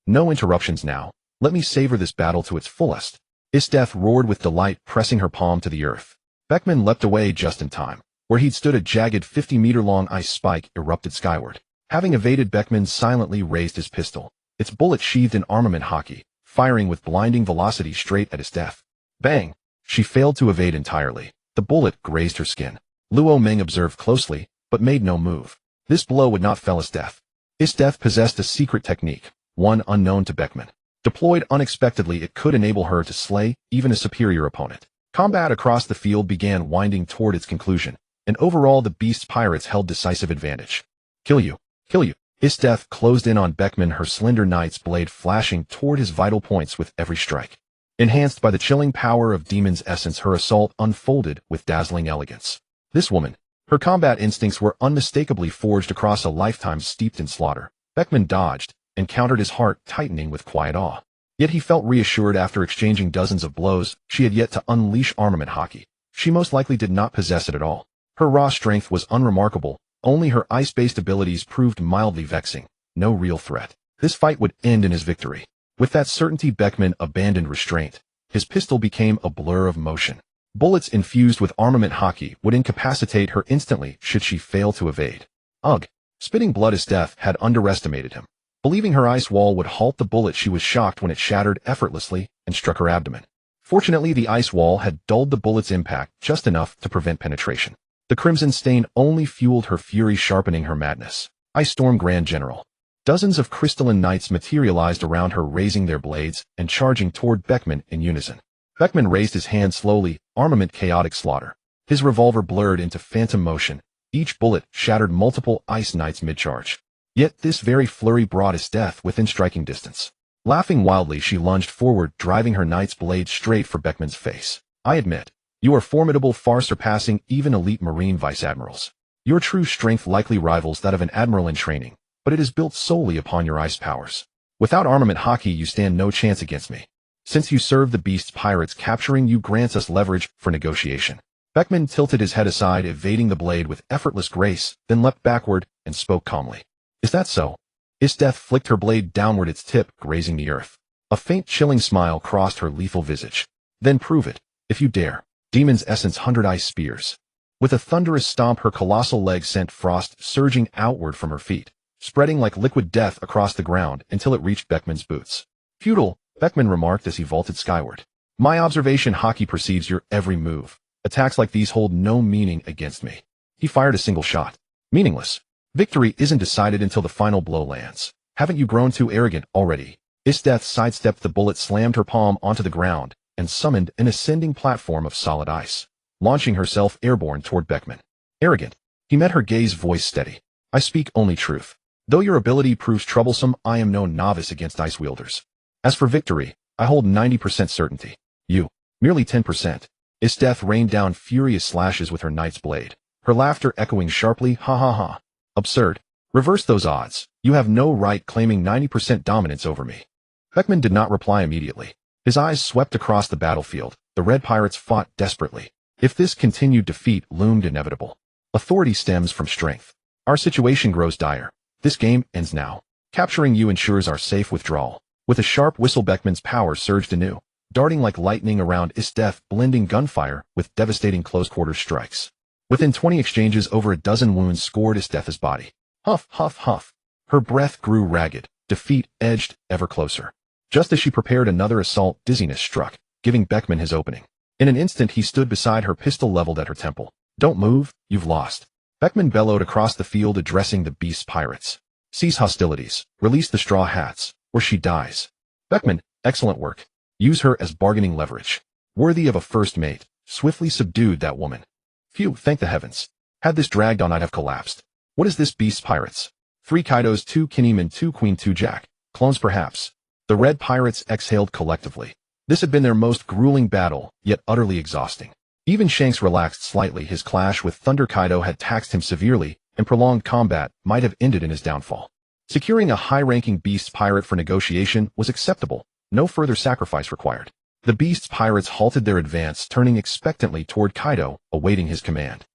Speaker 1: No interruptions now. Let me savor this battle to its fullest. Isteth roared with delight, pressing her palm to the earth. Beckman leapt away just in time. Where he'd stood, a jagged 50-meter-long ice spike erupted skyward. Having evaded, Beckman silently raised his pistol, its bullet sheathed in armament hockey, firing with blinding velocity straight at Isteth. Bang! She failed to evade entirely. The bullet grazed her skin. Luo Ming observed closely, but made no move. This blow would not fell Isteth. Isteth possessed a secret technique, one unknown to Beckman. Deployed unexpectedly, it could enable her to slay even a superior opponent. Combat across the field began, winding toward its conclusion. and overall the beast's pirates held decisive advantage. Kill you. Kill you. His death closed in on Beckman, her slender knight's blade flashing toward his vital points with every strike. Enhanced by the chilling power of demon's essence, her assault unfolded with dazzling elegance. This woman, her combat instincts were unmistakably forged across a lifetime steeped in slaughter. Beckman dodged and countered, his heart tightening with quiet awe. Yet he felt reassured after exchanging dozens of blows. She had yet to unleash armament hockey. She most likely did not possess it at all. Her raw strength was unremarkable. Only her ice-based abilities proved mildly vexing. No real threat. This fight would end in his victory. With that certainty, Beckman abandoned restraint. His pistol became a blur of motion. Bullets infused with armament hockey would incapacitate her instantly should she fail to evade. Ugh! Spitting blood as death had underestimated him. Believing her ice wall would halt the bullet, she was shocked when it shattered effortlessly and struck her abdomen. Fortunately, the ice wall had dulled the bullet's impact just enough to prevent penetration. The crimson stain only fueled her fury, sharpening her madness. Ice Storm Grand General. Dozens of crystalline knights materialized around her, raising their blades and charging toward Beckman in unison. Beckman raised his hand slowly, armament chaotic slaughter. His revolver blurred into phantom motion. Each bullet shattered multiple ice knights mid-charge. Yet this very flurry brought his death within striking distance. Laughing wildly, she lunged forward, driving her knight's blade straight for Beckman's face. I admit, you are formidable, far surpassing even elite marine vice-admirals. Your true strength likely rivals that of an admiral in training, but it is built solely upon your ice powers. Without armament hockey, you stand no chance against me. Since you serve the beast's pirates, capturing you grants us leverage for negotiation. Beckman tilted his head aside, evading the blade with effortless grace, then leapt backward and spoke calmly. Is that so? Isdeath flicked her blade downward, its tip grazing the earth. A faint, chilling smile crossed her lethal visage. Then prove it, if you dare. Demon's essence, 100 ice spears. With a thunderous stomp, her colossal legs sent frost surging outward from her feet, spreading like liquid death across the ground until it reached Beckman's boots. Futile, Beckman remarked as he vaulted skyward. My observation hockey perceives your every move. Attacks like these hold no meaning against me. He fired a single shot. Meaningless. Victory isn't decided until the final blow lands. Haven't you grown too arrogant already? Isdeath sidestepped the bullet, slammed her palm onto the ground, and summoned an ascending platform of solid ice, launching herself airborne toward Beckman. Arrogant. He met her gaze, voice steady. I speak only truth. Though your ability proves troublesome, I am no novice against ice wielders. As for victory, I hold 90% certainty. You, merely 10%. Isdeath rained down furious slashes with her knight's blade, her laughter echoing sharply, ha ha ha. Absurd. Reverse those odds. You have no right claiming 90% dominance over me. Beckman did not reply immediately. His eyes swept across the battlefield. The red pirates fought desperately. If this continued, defeat loomed inevitable. Authority stems from strength. Our situation grows dire. This game ends now. Capturing you ensures our safe withdrawal. With a sharp whistle, Beckman's power surged anew, darting like lightning around Isdeath, blending gunfire with devastating close-quarters strikes. Within 20 exchanges, over a dozen wounds scored Isdeath's body. Huff, huff, huff. Her breath grew ragged. Defeat edged ever closer. Just as she prepared another assault, dizziness struck, giving Beckman his opening. In an instant, he stood beside her, pistol leveled at her temple. Don't move, you've lost. Beckman bellowed across the field, addressing the beast's pirates. Cease hostilities. Release the straw hats, or she dies. Beckman, excellent work. Use her as bargaining leverage. Worthy of a first mate. Swiftly subdued that woman. Phew, thank the heavens. Had this dragged on, I'd have collapsed. What is this beast's pirates? 3 Kaidos, 2 Kinemon, 2 Queen, 2 Jack. Clones perhaps. The red pirates exhaled collectively. This had been their most grueling battle, yet utterly exhausting. Even Shanks relaxed slightly. His clash with Thunder Kaido had taxed him severely, and prolonged combat might have ended in his downfall. Securing a high-ranking beast's pirate for negotiation was acceptable. No further sacrifice required. The beast's pirates halted their advance, turning expectantly toward Kaido, awaiting his command.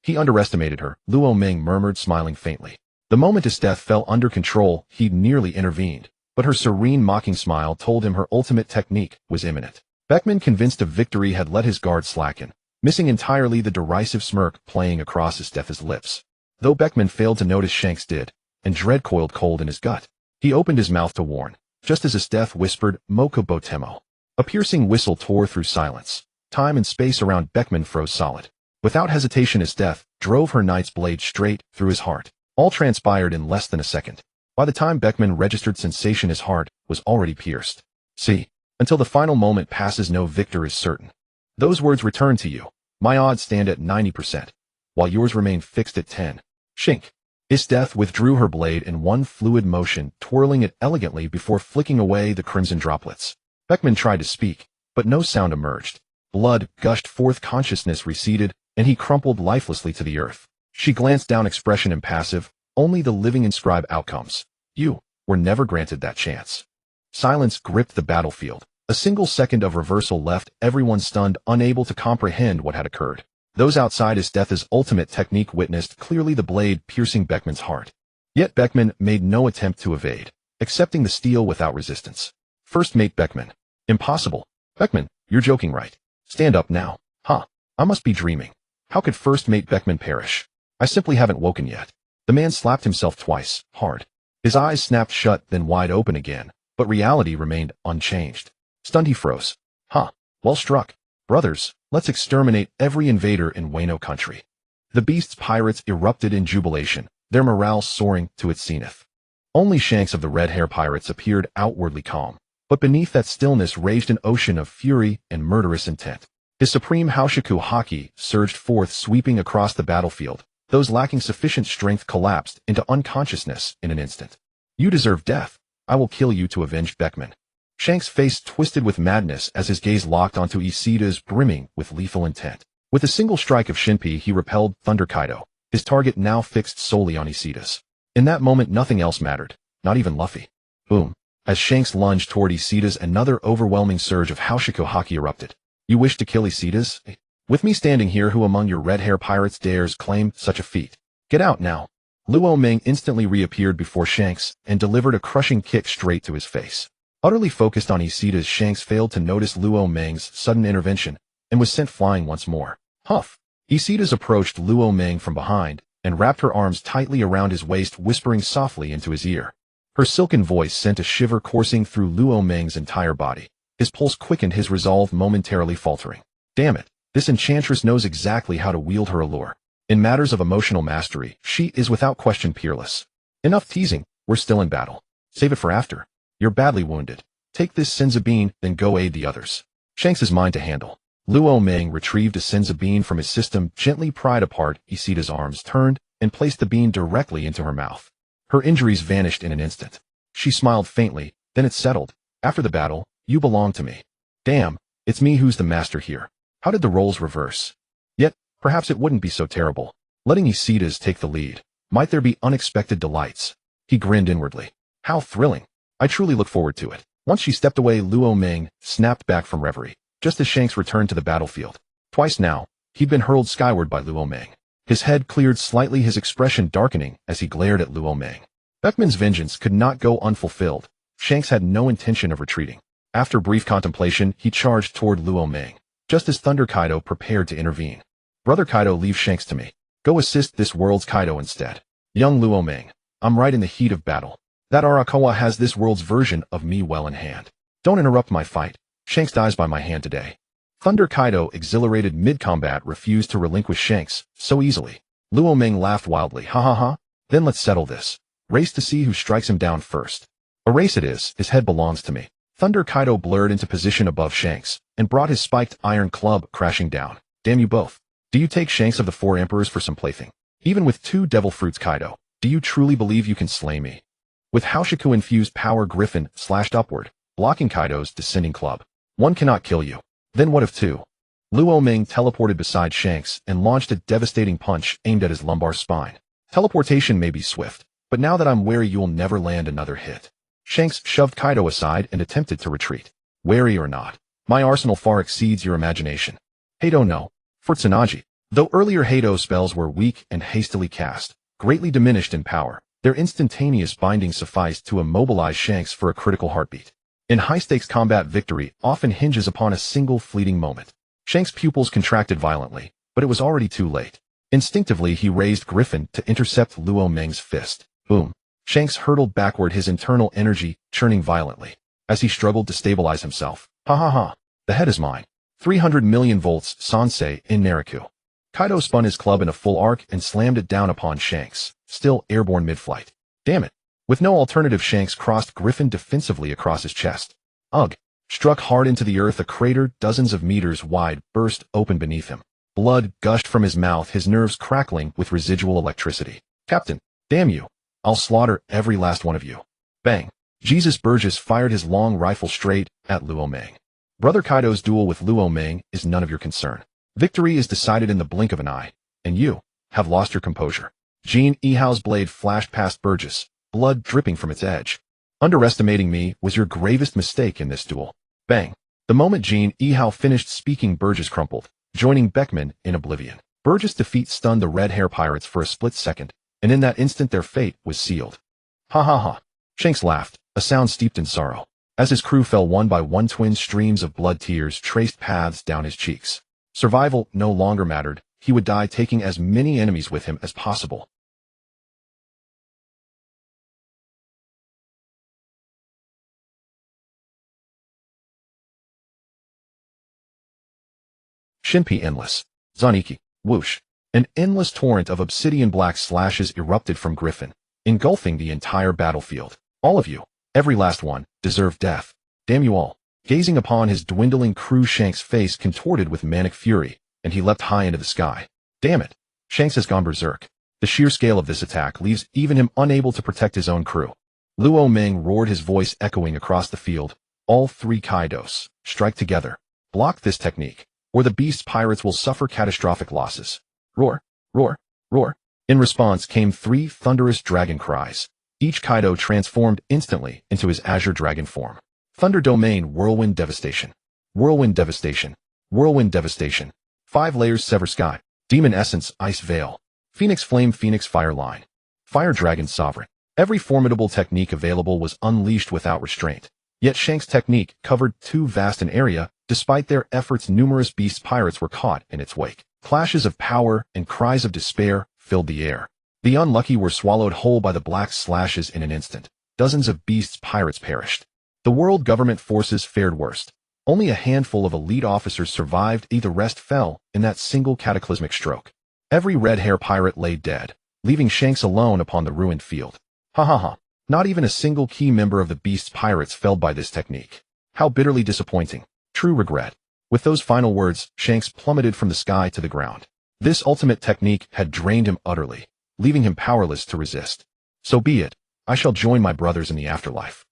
Speaker 1: He underestimated her, Luo Ming murmured, smiling faintly. The moment Isdeath fell under control, he'd nearly intervened, but her serene, mocking smile told him her ultimate technique was imminent. Beckman, convinced of victory, had let his guard slacken, missing entirely the derisive smirk playing across Isdeath's lips. Though Beckman failed to notice, Shanks did, and dread coiled cold in his gut. He opened his mouth to warn, just as Isdeath whispered, Mokubo Temo. A piercing whistle tore through silence. Time and space around Beckman froze solid. Without hesitation, Isdeath drove her knight's blade straight through his heart. All transpired in less than a second. By the time Beckman registered sensation, his heart was already pierced. See, until the final moment passes, no victor is certain. Those words return to you. My odds stand at 90%. while yours remained fixed at 10. Shink. His death withdrew her blade in one fluid motion, twirling it elegantly before flicking away the crimson droplets. Beckman tried to speak, but no sound emerged. Blood gushed forth, consciousness receded, and he crumpled lifelessly to the earth. She glanced down, expression impassive. Only the living inscribe outcomes. You were never granted that chance. Silence gripped the battlefield. A single second of reversal left everyone stunned, unable to comprehend what had occurred. Those outside his death's ultimate technique witnessed clearly the blade piercing Beckman's heart. Yet Beckman made no attempt to evade, accepting the steel without resistance. First Mate Beckman. Impossible. Beckman, you're joking, right? Stand up now. Huh. I must be dreaming. How could First Mate Beckman perish? I simply haven't woken yet. The man slapped himself twice, hard. His eyes snapped shut, then wide open again, but reality remained unchanged. Stunned, he froze. Huh. Well struck. Brothers, let's exterminate every invader in Wano Country. The beast's pirates erupted in jubilation, their morale soaring to its zenith. Only Shanks of the Red Hair Pirates appeared outwardly calm, but beneath that stillness raged an ocean of fury and murderous intent. His supreme Haushiku haki surged forth, sweeping across the battlefield. Those lacking sufficient strength collapsed into unconsciousness in an instant. You deserve death. I will kill you to avenge Beckman. Shank's face twisted with madness as his gaze locked onto Isida's, brimming with lethal intent. With a single strike of Shinpi, he repelled Thunder Kaido, his target now fixed solely on Isida's. In that moment, nothing else mattered, not even Luffy. Boom. As Shanks lunged toward Isida's, another overwhelming surge of Haushiku haki erupted. You wish to kill Isida's? With me standing here, who among your red hair pirates dares claim such a feat? Get out now. Luo Ming instantly reappeared before Shanks and delivered a crushing kick straight to his face. Utterly focused on Isida's, Shanks failed to notice Luo Ming's sudden intervention and was sent flying once more. Huff! Isida's approached Luo Ming from behind and wrapped her arms tightly around his waist, whispering softly into his ear. Her silken voice sent a shiver coursing through Luo Ming's entire body. His pulse quickened, his resolve momentarily faltering. Damn it, this enchantress knows exactly how to wield her allure. In matters of emotional mastery, she is without question peerless. Enough teasing, we're still in battle. Save it for after. You're badly wounded. Take this Senza bean, then go aid the others. Shanks is mine to handle. Luo Ming retrieved a Senza bean from his system, gently pried apart Isida's arms, turned, and placed the bean directly into her mouth. Her injuries vanished in an instant. She smiled faintly, then it settled. After the battle, you belong to me. Damn, it's me who's the master here. How did the roles reverse? Yet, perhaps it wouldn't be so terrible. Letting Isida's take the lead. Might there be unexpected delights? He grinned inwardly. How thrilling. I truly look forward to it. Once she stepped away, Luo Ming snapped back from reverie, just as Shanks returned to the battlefield. Twice now, he'd been hurled skyward by Luo Ming. His head cleared slightly, his expression darkening as he glared at Luo Ming. Beckman's vengeance could not go unfulfilled. Shanks had no intention of retreating. After brief contemplation, he charged toward Luo Ming, just as Thunder Kaido prepared to intervene. Brother Kaido, leave Shanks to me. Go assist this world's Kaido instead. Young Luo Ming, I'm right in the heat of battle. That Arakawa has this world's version of me well in hand. Don't interrupt my fight. Shanks dies by my hand today. Thunder Kaido, exhilarated mid-combat, refused to relinquish Shanks so easily. Luo Ming laughed wildly. Ha ha ha. Then let's settle this. Race to see who strikes him down first. A race it is. His head belongs to me. Thunder Kaido blurred into position above Shanks and brought his spiked iron club crashing down. Damn you both. Do you take Shanks of the Four Emperors for some plaything? Even with 2 devil fruits, Kaido, do you truly believe you can slay me? With Haushiku-infused power, Griffin slashed upward, blocking Kaido's descending club. One cannot kill you. Then what of 2? Luo Ming teleported beside Shanks and launched a devastating punch aimed at his lumbar spine. Teleportation may be swift, but now that I'm wary, you'll never land another hit. Shanks shoved Kaido aside and attempted to retreat. Wary or not, my arsenal far exceeds your imagination. Heido no. For Tsunaji, though earlier Heido spells were weak and hastily cast, greatly diminished in power, their instantaneous binding sufficed to immobilize Shanks for a critical heartbeat. In high-stakes combat, victory often hinges upon a single fleeting moment. Shanks' pupils contracted violently, but it was already too late. Instinctively, he raised Griffin to intercept Luo Ming's fist. Boom. Shanks hurtled backward, his internal energy churning violently. As he struggled to stabilize himself. Ha ha ha. The head is mine. 300 million volts, Sansei in Nariku. Kaido spun his club in a full arc and slammed it down upon Shanks, still airborne mid-flight. Damn it. With no alternative, Shanks crossed Griffin defensively across his chest. Ugh. Struck hard into the earth, a crater dozens of meters wide burst open beneath him. Blood gushed from his mouth, his nerves crackling with residual electricity. Captain, damn you. I'll slaughter every last one of you. Bang. Jesus Burgess fired his long rifle straight at Luo Meng. Brother Kaido's duel with Luo Meng is none of your concern. Victory is decided in the blink of an eye, and you have lost your composure. Jean Ehao's blade flashed past Burgess, blood dripping from its edge. Underestimating me was your gravest mistake in this duel. Bang. The moment Jean Ehao finished speaking, Burgess crumpled, joining Beckman in oblivion. Burgess' defeat stunned the red hair pirates for a split second, and in that instant their fate was sealed. Ha ha ha. Shanks laughed, a sound steeped in sorrow. As his crew fell one by one, twin streams of blood tears traced paths down his cheeks. Survival no longer mattered. He would die taking as many enemies with him as possible. Shinpi endless. Zaniki. Whoosh. An endless torrent of obsidian black slashes erupted from Griffin, engulfing the entire battlefield. All of you, every last one, deserve death. Damn you all. Gazing upon his dwindling crew, Shanks' face contorted with manic fury, and he leapt high into the sky. Damn it. Shanks has gone berserk. The sheer scale of this attack leaves even him unable to protect his own crew. Luo Meng roared, his voice echoing across the field. All three Kaidos, strike together. Block this technique, or the beast's pirates will suffer catastrophic losses. Roar, roar, roar. In response came three thunderous dragon cries. Each Kaido transformed instantly into his azure dragon form. Thunder Domain, Whirlwind Devastation. Whirlwind Devastation. Whirlwind Devastation. 5 layers sever sky. Demon Essence, Ice Veil. Phoenix Flame, Phoenix Fire Line. Fire Dragon Sovereign. Every formidable technique available was unleashed without restraint. Yet Shanks' technique covered too vast an area. Despite their efforts, numerous beast pirates were caught in its wake. Clashes of power and cries of despair filled the air. The unlucky were swallowed whole by the black slashes in an instant. Dozens of beasts pirates perished. The world government forces fared worst. Only a handful of elite officers survived, the rest fell in that single cataclysmic stroke. Every red hair pirate lay dead, leaving Shanks alone upon the ruined field. Ha ha ha. Not even a single key member of the beast's pirates fell by this technique. How bitterly disappointing. True regret. With those final words, Shanks plummeted from the sky to the ground. This ultimate technique had drained him utterly, leaving him powerless to resist. So be it. I shall join my brothers in the afterlife.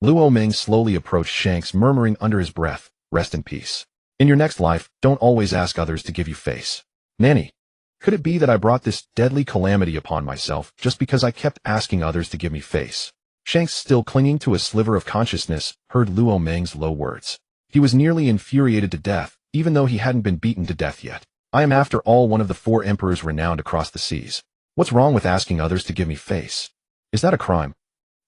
Speaker 1: Luo Meng slowly approached Shanks, murmuring under his breath, rest in peace. In your next life, don't always ask others to give you face. Nanny, could it be that I brought this deadly calamity upon myself just because I kept asking others to give me face? Shanks, still clinging to a sliver of consciousness, heard Luo Meng's low words. He was nearly infuriated to death, even though he hadn't been beaten to death yet. I am after all one of the 4 emperors renowned across the seas. What's wrong with asking others to give me face? Is that a crime?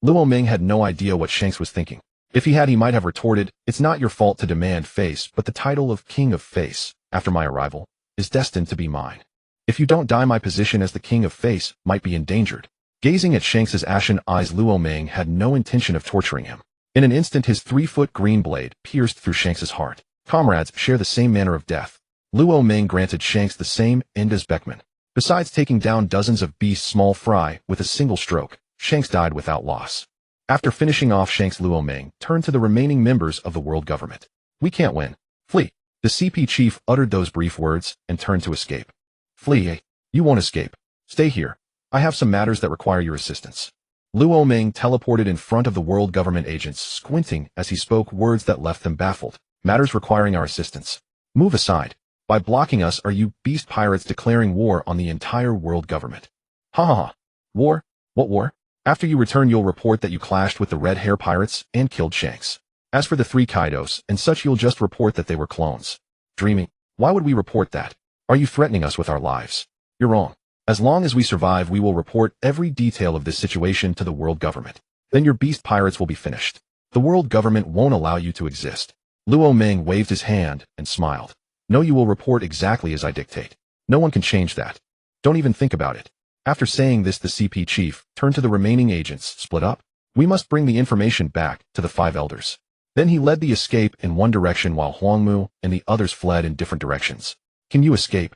Speaker 1: Luo Meng had no idea what Shanks was thinking. If he had, he might have retorted, it's not your fault to demand face, but the title of King of Face, after my arrival, is destined to be mine. If you don't die, my position as the King of Face might be endangered. Gazing at Shanks's ashen eyes, Luo Meng had no intention of torturing him. In an instant, his 3-foot green blade pierced through Shanks's heart. Comrades share the same manner of death. Luo Meng granted Shanks the same end as Beckman. Besides taking down dozens of beasts, small fry with a single stroke, Shanks died without loss. After finishing off Shanks, Luo Meng turned to the remaining members of the world government. We can't win. Flee. The CP chief uttered those brief words and turned to escape. Flee. You won't escape. Stay here. I have some matters that require your assistance. Luo Meng teleported in front of the world government agents, squinting as he spoke words that left them baffled. Matters requiring our assistance. Move aside. By blocking us, are you beast pirates declaring war on the entire world government? Ha ha ha. War? What war? After you return, you'll report that you clashed with the red hair pirates and killed Shanks. As for the 3 Kaidos and such, you'll just report that they were clones. Dreaming. Why would we report that? Are you threatening us with our lives? You're wrong. As long as we survive, we will report every detail of this situation to the world government. Then your beast pirates will be finished. The world government won't allow you to exist. Luo Meng waved his hand and smiled. No, you will report exactly as I dictate. No one can change that. Don't even think about it. After saying this, the CP chief turned to the remaining agents. Split up. We must bring the information back to the 5 elders. Then he led the escape in one direction while Huangmu and the others fled in different directions. Can you escape?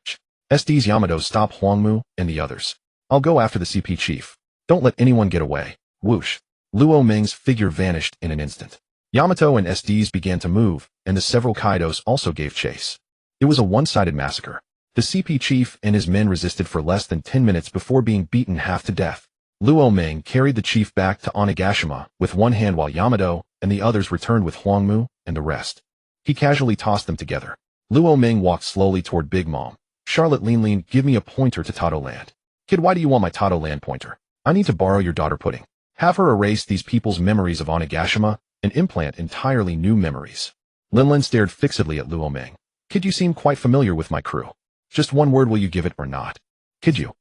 Speaker 1: SD's Yamato, stop Huangmu and the others. I'll go after the CP chief. Don't let anyone get away. Whoosh. Luo Meng's figure vanished in an instant. Yamato and SD's began to move, and the several Kaidos also gave chase. It was a one-sided massacre. The CP chief and his men resisted for less than 10 minutes before being beaten half to death. Luo Ming carried the chief back to Onigashima with one hand while Yamato and the others returned with Huangmu and the rest. He casually tossed them together. Luo Ming walked slowly toward Big Mom. Charlotte Lean, give me a pointer to Tato Land. Kid, why do you want my Tato Land pointer? I need to borrow your daughter Pudding. Have her erase these people's memories of Onigashima and implant entirely new memories. Linlin stared fixedly at Luo Ming. Kid, you seem quite familiar with my crew. Just one word, will you give it or not? Kid, you.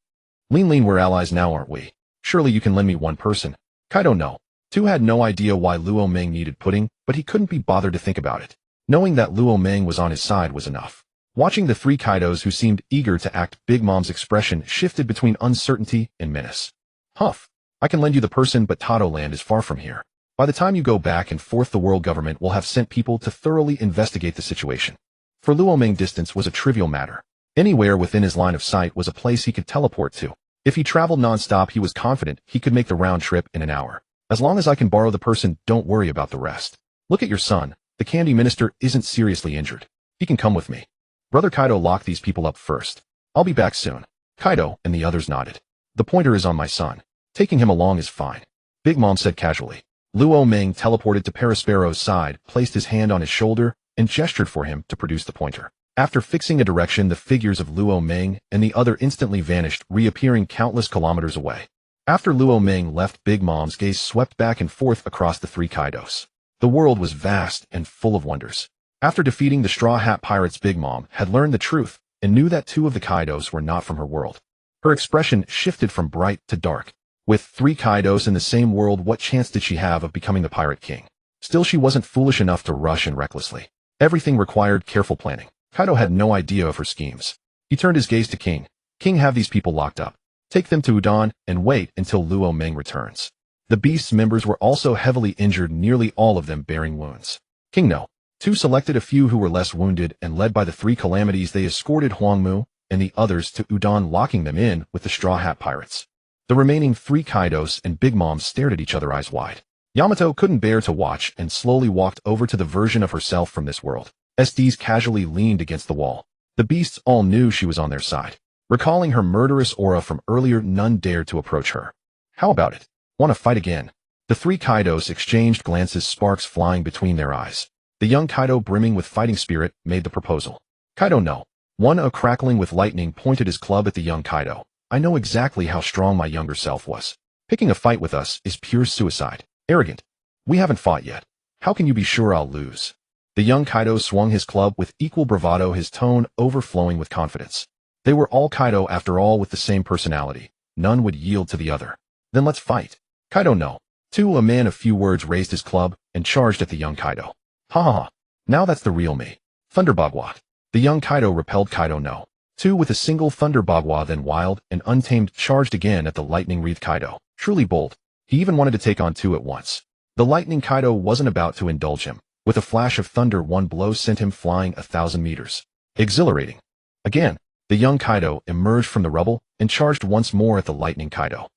Speaker 1: Lean, we're allies now, aren't we? Surely you can lend me one person. Kaido, no. Tu had no idea why Luo Ming needed Pudding, but he couldn't be bothered to think about it. Knowing that Luo Ming was on his side was enough. Watching the three Kaidos who seemed eager to act, Big Mom's expression shifted between uncertainty and menace. Humph. I can lend you the person, but Tato Land is far from here. By the time you go back and forth, the world government will have sent people to thoroughly investigate the situation. For Luo Ming, distance was a trivial matter. Anywhere within his line of sight was a place he could teleport to. If he traveled non-stop, he was confident he could make the round trip in an hour. As long as I can borrow the person, don't worry about the rest. Look at your son. The candy minister isn't seriously injured. He can come with me. Brother Kaido, lock these people up first. I'll be back soon. Kaido and the others nodded. The pointer is on my son. Taking him along is fine. Big Mom said casually. Luo Ming teleported to Perospero's side, placed his hand on his shoulder, and gestured for him to produce the pointer. After fixing a direction, the figures of Luo Ming and the other instantly vanished, reappearing countless kilometers away. After Luo Ming left, Big Mom's gaze swept back and forth across the three Kaidos. The world was vast and full of wonders. After defeating the Straw Hat Pirates, Big Mom had learned the truth and knew that two of the Kaidos were not from her world. Her expression shifted from bright to dark. With three Kaidos in the same world, what chance did she have of becoming the Pirate King? Still, she wasn't foolish enough to rush in recklessly. Everything required careful planning. Kaido had no idea of her schemes. He turned his gaze to King. King, have these people locked up. Take them to Udon and wait until Luo Ming returns. The Beast's members were also heavily injured, nearly all of them bearing wounds. King, no. Tu selected a few who were less wounded, and led by the three Calamities, they escorted Huangmu and the others to Udon, locking them in with the Straw Hat Pirates. The remaining three Kaidos and Big Mom stared at each other, eyes wide. Yamato couldn't bear to watch and slowly walked over to the version of herself from this world. SDs casually leaned against the wall. The Beasts all knew she was on their side. Recalling her murderous aura from earlier, none dared to approach her. How about it? Want to fight again? The three Kaidos exchanged glances, sparks flying between their eyes. The young Kaido, brimming with fighting spirit, made the proposal. Kaido, no. One, crackling with lightning, pointed his club at the young Kaido. I know exactly how strong my younger self was. Picking a fight with us is pure suicide. Arrogant. We haven't fought yet. How can you be sure I'll lose? The young Kaido swung his club with equal bravado, his tone overflowing with confidence. They were all Kaido after all, with the same personality. None would yield to the other. Then let's fight. Kaido, no. Tu, a man of few words, raised his club and charged at the young Kaido. Ha ha ha. Now that's the real me. Thunder Bagua. The young Kaido repelled Kaido, no. Tu, with a single Thunder Bagua, then wild and untamed, charged again at the lightning wreath Kaido. Truly bold. He even wanted to take on two at once. The lightning Kaido wasn't about to indulge him. With a flash of thunder, one blow sent him flying 1,000 meters. Exhilarating. Again, the young Kaido emerged from the rubble and charged once more at the lightning Kaido.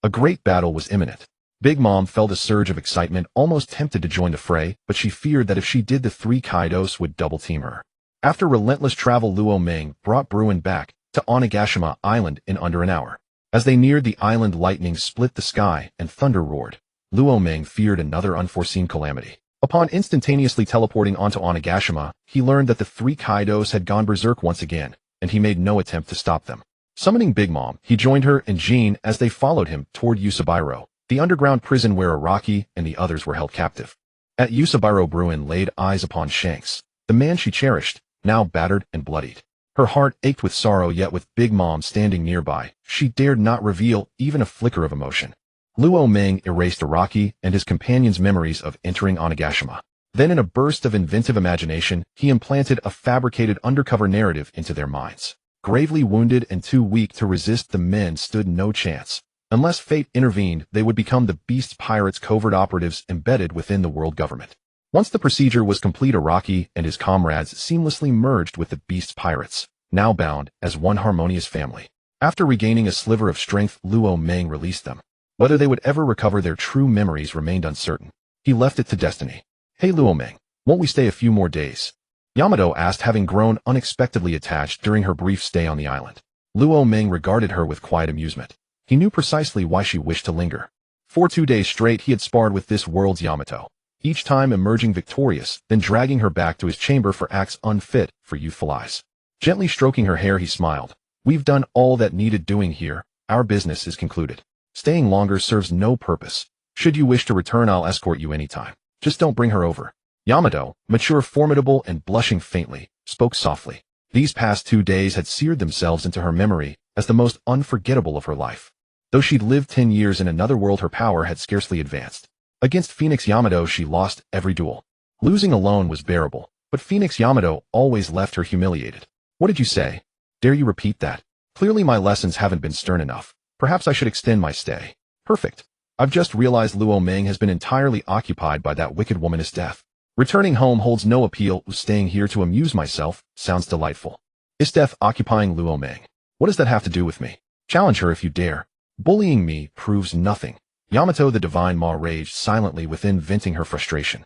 Speaker 1: A great battle was imminent. Big Mom felt a surge of excitement, almost tempted to join the fray, but she feared that if she did, the three Kaidos would double-team her. After relentless travel, Luo Ming brought Bruin back to Onigashima Island in under an hour. As they neared the island, lightning split the sky and thunder roared. Luo Ming feared another unforeseen calamity. Upon instantaneously teleporting onto Onigashima, he learned that the three Kaidos had gone berserk once again, and he made no attempt to stop them. Summoning Big Mom, he joined her and Jean as they followed him toward Usaburo, the underground prison where Araki and the others were held captive. At Usaburo, Bruin laid eyes upon Shanks, the man she cherished, now battered and bloodied. Her heart ached with sorrow, yet with Big Mom standing nearby, she dared not reveal even a flicker of emotion. Luo Ming erased Araki and his companions' memories of entering Onigashima. Then, in a burst of inventive imagination, he implanted a fabricated undercover narrative into their minds. Gravely wounded and too weak to resist, the men stood no chance. Unless fate intervened, they would become the Beast's pirates, covert operatives embedded within the world government. Once the procedure was complete, Araki and his comrades seamlessly merged with the Beast's pirates, now bound as one harmonious family. After regaining a sliver of strength, Luo Ming released them. Whether they would ever recover their true memories remained uncertain. He left it to destiny. Hey Luo Ming, won't we stay a few more days? Yamato asked, having grown unexpectedly attached during her brief stay on the island. Luo Ming regarded her with quiet amusement. He knew precisely why she wished to linger. For 2 days straight he had sparred with this world's Yamato, each time emerging victorious, then dragging her back to his chamber for acts unfit for youthful eyes. Gently stroking her hair, he smiled. We've done all that needed doing here. Our business is concluded. Staying longer serves no purpose. Should you wish to return, I'll escort you anytime. Just don't bring her over. Yamato, mature, formidable, and blushing faintly, spoke softly. These past 2 days had seared themselves into her memory as the most unforgettable of her life. Though she'd lived 10 years in another world, her power had scarcely advanced. Against Phoenix Yamato she lost every duel. Losing alone was bearable, but Phoenix Yamato always left her humiliated. What did you say? Dare you repeat that? Clearly my lessons haven't been stern enough. Perhaps I should extend my stay. Perfect. I've just realized Luo Ming has been entirely occupied by that wicked woman Death. Returning home holds no appeal. Staying here to amuse myself sounds delightful. Death occupying Luo Ming. What does that have to do with me? Challenge her if you dare. Bullying me proves nothing. Yamato the Divine Ma raged silently within, venting her frustration.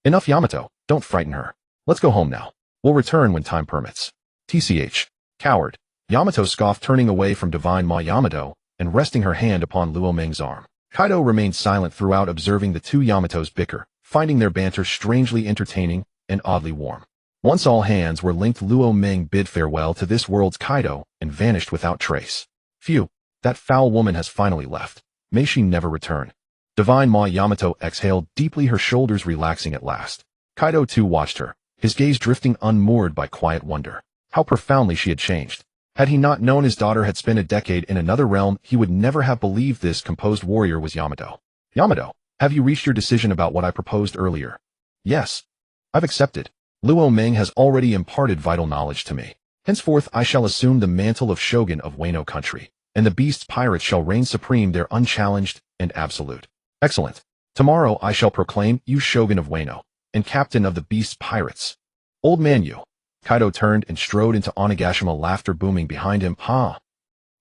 Speaker 1: Enough, Yamato. Don't frighten her. Let's go home now. We'll return when time permits. TCH. Coward. Yamato scoffed, turning away from Divine Ma Yamato and resting her hand upon Luo Ming's arm. Kaido remained silent throughout, observing the two Yamatos bicker, finding their banter strangely entertaining and oddly warm. Once all hands were linked, Luo Ming bid farewell to this world's Kaido and vanished without trace. Phew, that foul woman has finally left. May she never return. Divine Ma Yamato exhaled deeply, her shoulders relaxing at last. Kaido too watched her, his gaze drifting unmoored by quiet wonder. How profoundly she had changed. Had he not known his daughter had spent a decade in another realm, he would never have believed this composed warrior was Yamato. Yamato, have you reached your decision about what I proposed earlier? Yes. I've accepted. Luo Ming has already imparted vital knowledge to me. Henceforth I shall assume the mantle of Shogun of Wano Country, and the beast's pirates shall reign supreme there, unchallenged and absolute. Excellent. Tomorrow I shall proclaim you Shogun of Wano, and captain of the beast's pirates. Old man you. Kaido turned and strode into Onigashima, laughter booming behind him. Ha!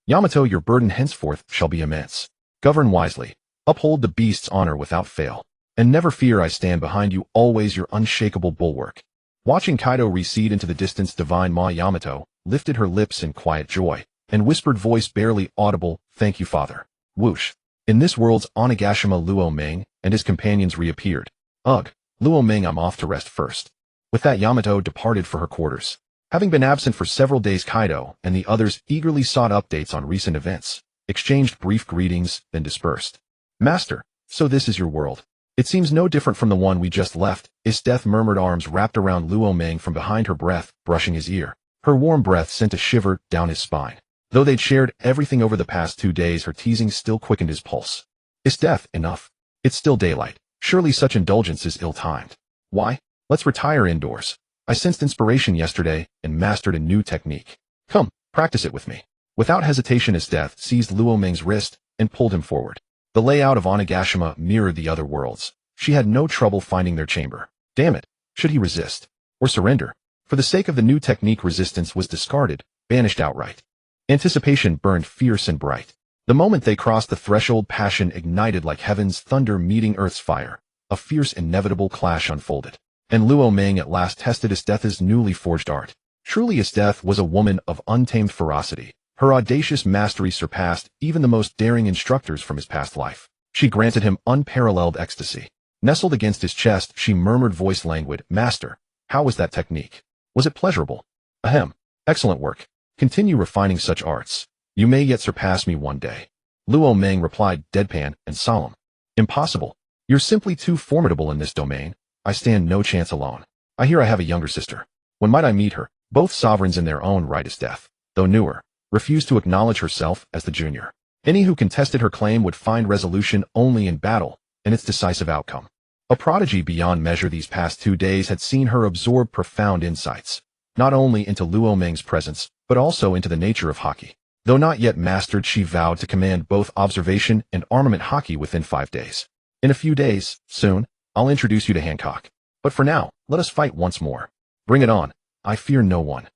Speaker 1: Yamato, your burden henceforth shall be immense. Govern wisely. Uphold the beast's honor without fail. And never fear, I stand behind you, always your unshakable bulwark. Watching Kaido recede into the distance, Divine Ma Yamato lifted her lips in quiet joy, and whispered, voice barely audible, thank you, father. Whoosh. In this world's Onigashima, Luo Ming and his companions reappeared. Ugh, Luo Ming, I'm off to rest first. With that, Yamato departed for her quarters. Having been absent for several days, Kaido and the others eagerly sought updates on recent events, exchanged brief greetings, then dispersed. Master, so this is your world. It seems no different from the one we just left. Death murmured, arms wrapped around Luo Ming from behind her, breath brushing his ear. Her warm breath sent a shiver down his spine. Though they'd shared everything over the past 2 days, her teasing still quickened his pulse. Death, enough. It's still daylight. Surely such indulgence is ill-timed. Why? Let's retire indoors. I sensed inspiration yesterday and mastered a new technique. Come, practice it with me. Without hesitation, Death seized Luo Ming's wrist and pulled him forward. The layout of Onigashima mirrored the other worlds. She had no trouble finding their chamber. Damn it. Should he resist? Or surrender? For the sake of the new technique, resistance was discarded, banished outright. Anticipation burned fierce and bright. The moment they crossed the threshold, passion ignited like heaven's thunder meeting earth's fire. A fierce, inevitable clash unfolded. And Luo Ming at last tested Death's newly forged art. Truly, Death was a woman of untamed ferocity. Her audacious mastery surpassed even the most daring instructors from his past life. She granted him unparalleled ecstasy. Nestled against his chest, she murmured, voice languid, Master, how was that technique? Was it pleasurable? Ahem. Excellent work. Continue refining such arts. You may yet surpass me one day. Luo Ming replied, deadpan and solemn. Impossible. You're simply too formidable in this domain. I stand no chance alone. I hear I have a younger sister. When might I meet her? Both sovereigns in their own right. Death, though newer, refused to acknowledge herself as the junior. Any who contested her claim would find resolution only in battle and its decisive outcome. A prodigy beyond measure, these past 2 days had seen her absorb profound insights, not only into Luo Ming's presence, but also into the nature of hockey. Though not yet mastered, she vowed to command both observation and armament hockey within 5 days. In a few days, soon, I'll introduce you to Hancock. But for now, let us fight once more. Bring it on. I fear no one.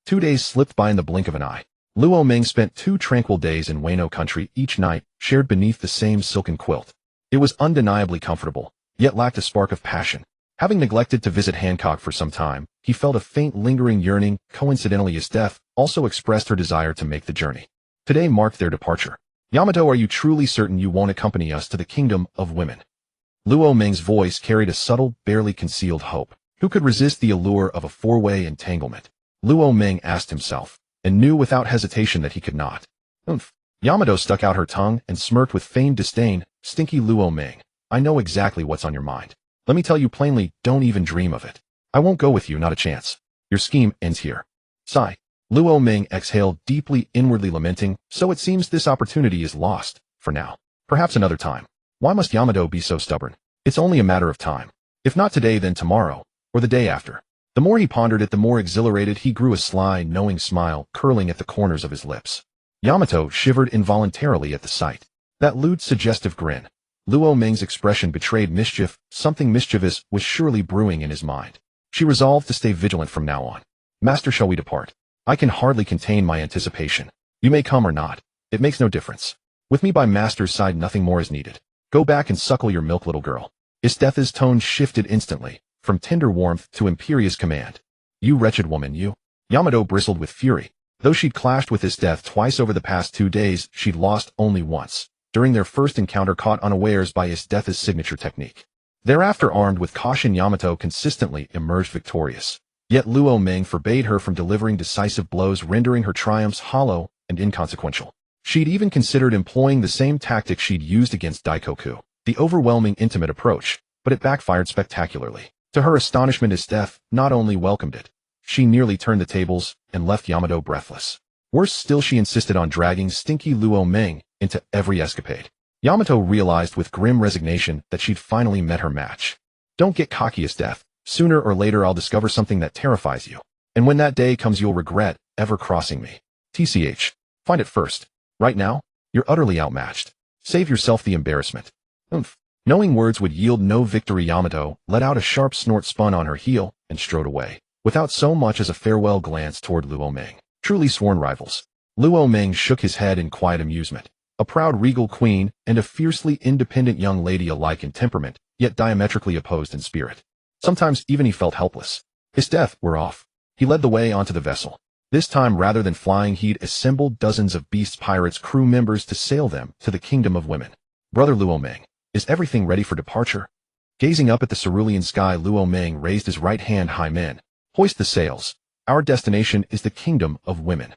Speaker 1: 2 days slipped by in the blink of an eye. Luo Ming spent 2 tranquil days in Wano Country, each night shared beneath the same silken quilt. It was undeniably comfortable, yet lacked a spark of passion. Having neglected to visit Hancock for some time, he felt a faint lingering yearning. Coincidentally, his death also expressed her desire to make the journey. Today marked their departure. Yamato, are you truly certain you won't accompany us to the kingdom of women? Luo Ming's voice carried a subtle, barely concealed hope. Who could resist the allure of a four-way entanglement? Luo Ming asked himself, and knew without hesitation that he could not. Oomph. Yamato stuck out her tongue and smirked with feigned disdain. Stinky Luo Ming, I know exactly what's on your mind. Let me tell you plainly, don't even dream of it. I won't go with you, not a chance. Your scheme ends here. Sigh. Luo Ming exhaled deeply, inwardly lamenting, so it seems this opportunity is lost, for now. Perhaps another time. Why must Yamato be so stubborn? It's only a matter of time. If not today, then tomorrow, or the day after. The more he pondered it, the more exhilarated he grew, a sly, knowing smile curling at the corners of his lips. Yamato shivered involuntarily at the sight. That lewd, suggestive grin. Luo Ming's expression betrayed mischief. Something mischievous was surely brewing in his mind. She resolved to stay vigilant from now on. Master, shall we depart? I can hardly contain my anticipation. You may come or not. It makes no difference. With me by Master's side, nothing more is needed. Go back and suckle your milk, little girl. Isteth's tone shifted instantly, from tender warmth to imperious command. You wretched woman, you. Yamato bristled with fury. Though she'd clashed with Isteth twice over the past 2 days, she'd lost only once, during their first encounter, caught unawares by Isteth's signature technique. Thereafter, armed with caution, Yamato consistently emerged victorious. Yet Luo Ming forbade her from delivering decisive blows, rendering her triumphs hollow and inconsequential. She'd even considered employing the same tactic she'd used against Daikoku, the overwhelming intimate approach, but it backfired spectacularly. To her astonishment, Isteth not only welcomed it, she nearly turned the tables and left Yamato breathless. Worse still, she insisted on dragging stinky Luo Ming into every escapade. Yamato realized with grim resignation that she'd finally met her match. Don't get cocky, Isteth. Sooner or later I'll discover something that terrifies you. And when that day comes, you'll regret ever crossing me. TCH. Find it first. Right now, you're utterly outmatched. Save yourself the embarrassment. Oomph. Knowing words would yield no victory, Yamato let out a sharp snort, spun on her heel, and strode away, without so much as a farewell glance toward Luo Ming. Truly sworn rivals. Luo Ming shook his head in quiet amusement. A proud regal queen and a fiercely independent young lady, alike in temperament, yet diametrically opposed in spirit. Sometimes even he felt helpless. Isteth, we're off. He led the way onto the vessel. This time, rather than flying, he'd assembled dozens of Beast Pirates crew members to sail them to the kingdom of women. Brother Luo Ming, is everything ready for departure? Gazing up at the cerulean sky, Luo Ming raised his right hand high. Men, hoist the sails. Our destination is the kingdom of women.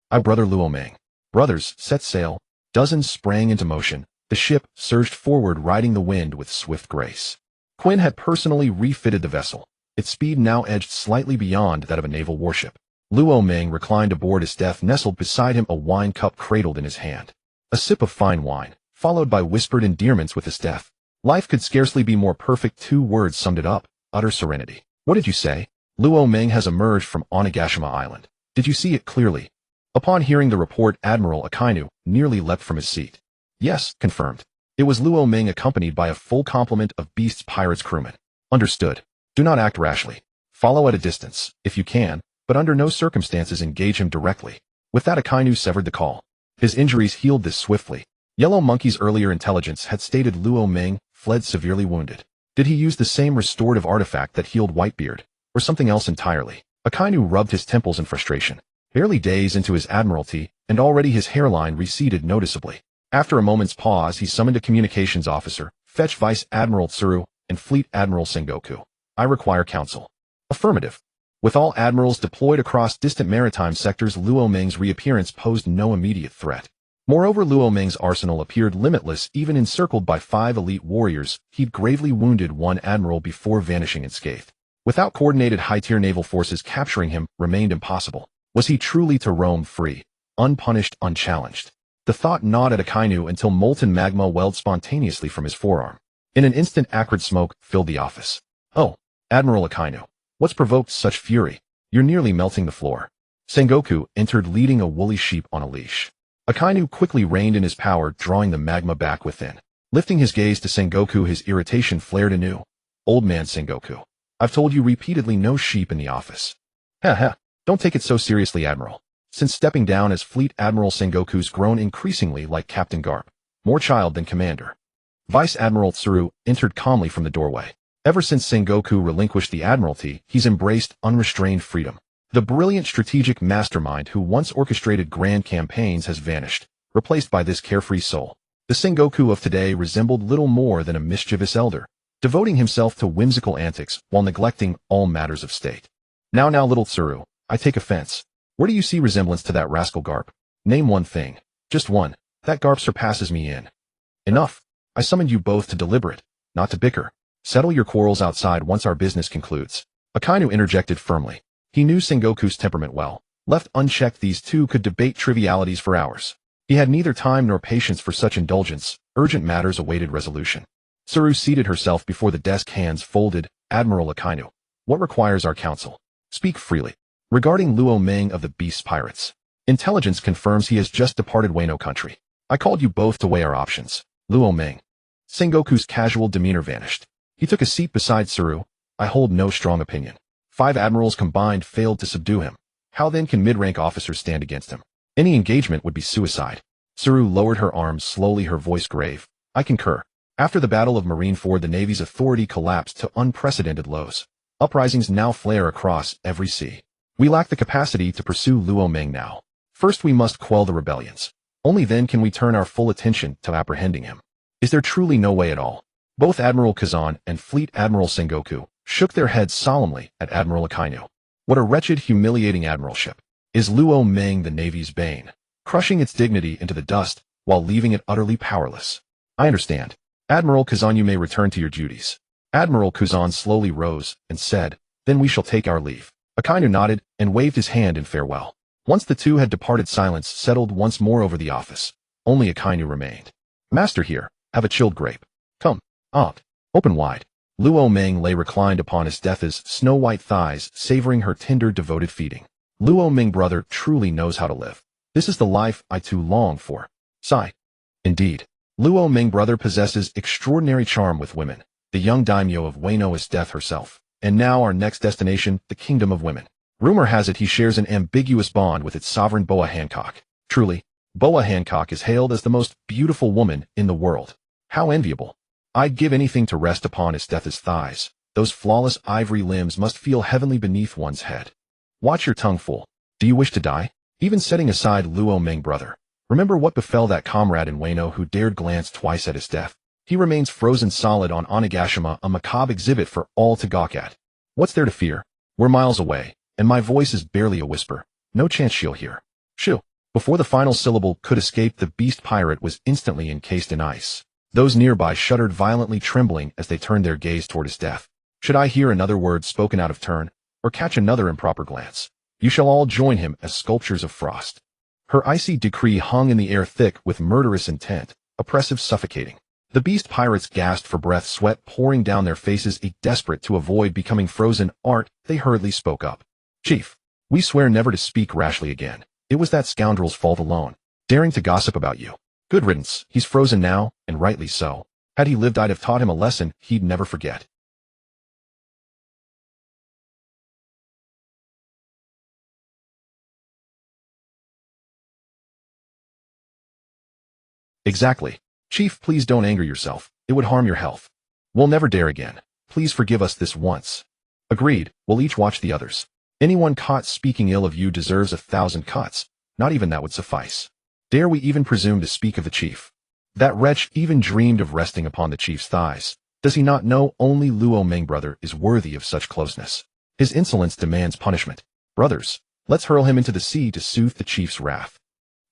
Speaker 1: Aye, Brother Luo Ming. Brothers, set sail. Dozens sprang into motion. The ship surged forward, riding the wind with swift grace. Quinn had personally refitted the vessel. Its speed now edged slightly beyond that of a naval warship. Luo Ming reclined aboard, Isteth nestled beside him, a wine cup cradled in his hand. A sip of fine wine, followed by whispered endearments with Isteth. Life could scarcely be more perfect. 2 words summed it up: utter serenity. What did you say? Luo Ming has emerged from Onigashima Island. Did you see it clearly? Upon hearing the report, Admiral Akainu nearly leapt from his seat. Yes, confirmed. It was Luo Ming, accompanied by a full complement of Beast's Pirates crewmen. Understood. Do not act rashly. Follow at a distance, if you can, but under no circumstances engage him directly. With that, Akainu severed the call. His injuries healed this swiftly. Yellow Monkey's earlier intelligence had stated Luo Ming fled severely wounded. Did he use the same restorative artifact that healed Whitebeard, or something else entirely? Akainu rubbed his temples in frustration. Barely days into his admiralty, and already his hairline receded noticeably. After a moment's pause, he summoned a communications officer. Fetch Vice Admiral Tsuru and Fleet Admiral Sengoku. I require counsel. Affirmative. With all admirals deployed across distant maritime sectors, Luo Ming's reappearance posed no immediate threat. Moreover, Luo Ming's arsenal appeared limitless. Even encircled by 5 elite warriors, he'd gravely wounded 1 admiral before vanishing unscathed. Without coordinated high-tier naval forces, capturing him remained impossible. Was he truly to roam free, unpunished, unchallenged? The thought gnawed at Akainu until molten magma welled spontaneously from his forearm. In an instant, acrid smoke filled the office. Oh, Admiral Akainu, what's provoked such fury? You're nearly melting the floor. Sengoku entered, leading a woolly sheep on a leash. Akainu quickly reined in his power, drawing the magma back within. Lifting his gaze to Sengoku, his irritation flared anew. Old man Sengoku, I've told you repeatedly, no sheep in the office. Ha. Don't take it so seriously, Admiral. Since stepping down as Fleet Admiral, Sengoku's grown increasingly like Captain Garp, more child than commander. Vice Admiral Tsuru entered calmly from the doorway. Ever since Sengoku relinquished the Admiralty, he's embraced unrestrained freedom. The brilliant strategic mastermind who once orchestrated grand campaigns has vanished, replaced by this carefree soul. The Sengoku of today resembled little more than a mischievous elder, devoting himself to whimsical antics while neglecting all matters of state. Now, little Tsuru, I take offense. Where do you see resemblance to that rascal Garp? Name one thing. Just one. That Garp surpasses me in. Enough. I summoned you both to deliberate, not to bicker. Settle your quarrels outside once our business concludes. Akainu interjected firmly. He knew Sengoku's temperament well. Left unchecked, these two could debate trivialities for hours. He had neither time nor patience for such indulgence. Urgent matters awaited resolution. Tsuru seated herself before the desk, hands folded. Admiral Akainu, what requires our counsel? Speak freely. Regarding Luo Ming of the Beast Pirates. Intelligence confirms he has just departed Wano Country. I called you both to weigh our options. Luo Ming. Sengoku's casual demeanor vanished. He took a seat beside Tsuru. I hold no strong opinion. 5 admirals combined failed to subdue him. How then can mid-rank officers stand against him? Any engagement would be suicide. Tsuru lowered her arms slowly, her voice grave. I concur. After the Battle of Marineford, the Navy's authority collapsed to unprecedented lows. Uprisings now flare across every sea. We lack the capacity to pursue Luo Ming now. First we must quell the rebellions. Only then can we turn our full attention to apprehending him. Is there truly no way at all? Both Admiral Kazan and Fleet Admiral Sengoku shook their heads solemnly at Admiral Akainu. What a wretched, humiliating admiralship. Is Luo Ming the Navy's bane, crushing its dignity into the dust while leaving it utterly powerless? I understand. Admiral Kazan, you may return to your duties. Admiral Kazan slowly rose and said, then we shall take our leave. Akainu nodded and waved his hand in farewell. Once the two had departed, silence settled once more over the office. Only Akainu remained. Master here, have a chilled grape. Come. Out. Open wide. Luo Ming lay reclined upon his death's snow-white thighs, savoring her tender, devoted feeding. Luo Ming brother truly knows how to live. This is the life I too long for. Sigh. Indeed. Luo Ming brother possesses extraordinary charm with women. The young daimyo of Wano is death herself. And now our next destination, the kingdom of women. Rumor has it he shares an ambiguous bond with its sovereign Boa Hancock. Truly, Boa Hancock is hailed as the most beautiful woman in the world. How enviable. I'd give anything to rest upon his death's thighs. Those flawless ivory limbs must feel heavenly beneath one's head. Watch your tongue, fool. Do you wish to die? Even setting aside Luo Ming brother. Remember what befell that comrade in Wano who dared glance twice at his death. He remains frozen solid on Onigashima, a macabre exhibit for all to gawk at. What's there to fear? We're miles away, and my voice is barely a whisper. No chance she'll hear. Shoo. Before the final syllable could escape, the beast pirate was instantly encased in ice. Those nearby shuddered violently, trembling as they turned their gaze toward his death. Should I hear another word spoken out of turn, or catch another improper glance? You shall all join him as sculptures of frost. Her icy decree hung in the air, thick with murderous intent, oppressive, suffocating. The beast pirates gasped for breath, sweat pouring down their faces, desperate to avoid becoming frozen. Art, they hurriedly spoke up. Chief, we swear never to speak rashly again. It was that scoundrel's fault alone, daring to gossip about you. Good riddance, he's frozen now, and rightly so. Had he lived, I'd have taught him a lesson he'd never forget. Exactly. Chief, please don't anger yourself. It would harm your health. We'll never dare again. Please forgive us this once. Agreed, we'll each watch the others. Anyone caught speaking ill of you deserves 1,000 cuts. Not even that would suffice. Dare we even presume to speak of the chief? That wretch even dreamed of resting upon the chief's thighs. Does he not know only Luo Ming brother is worthy of such closeness? His insolence demands punishment. Brothers, let's hurl him into the sea to soothe the chief's wrath.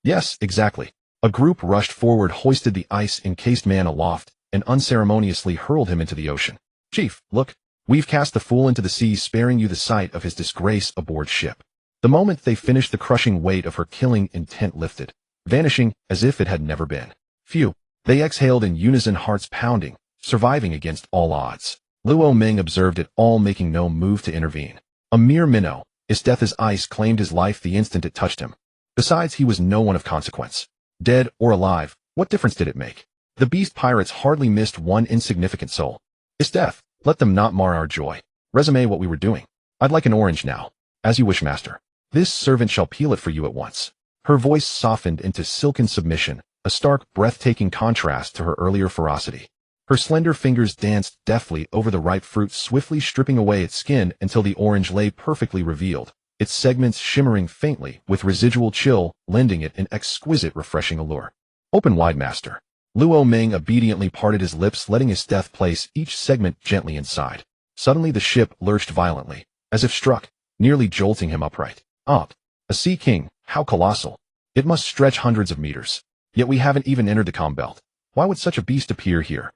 Speaker 1: Yes, exactly. A group rushed forward, hoisted the ice-encased man aloft, and unceremoniously hurled him into the ocean. Chief, look, we've cast the fool into the sea, sparing you the sight of his disgrace aboard ship. The moment they finished, the crushing weight of her killing intent lifted, vanishing as if it had never been. Phew. They exhaled in unison, hearts pounding, surviving against all odds. Luo Ming observed it all, making no move to intervene. A mere minnow, his death as ice claimed his life the instant it touched him. Besides, he was no one of consequence. Dead or alive, what difference did it make? The beast pirates hardly missed one insignificant soul. His death, let them not mar our joy. Resume what we were doing. I'd like an orange now. As you wish, master. This servant shall peel it for you at once. Her voice softened into silken submission, a stark, breathtaking contrast to her earlier ferocity. Her slender fingers danced deftly over the ripe fruit, swiftly stripping away its skin until the orange lay perfectly revealed, its segments shimmering faintly with residual chill, lending it an exquisite, refreshing allure. Open wide, master. Luo Ming obediently parted his lips, letting his death place each segment gently inside. Suddenly the ship lurched violently, as if struck, nearly jolting him upright. Up. A sea king, how colossal. It must stretch hundreds of meters. Yet we haven't even entered the calm belt. Why would such a beast appear here?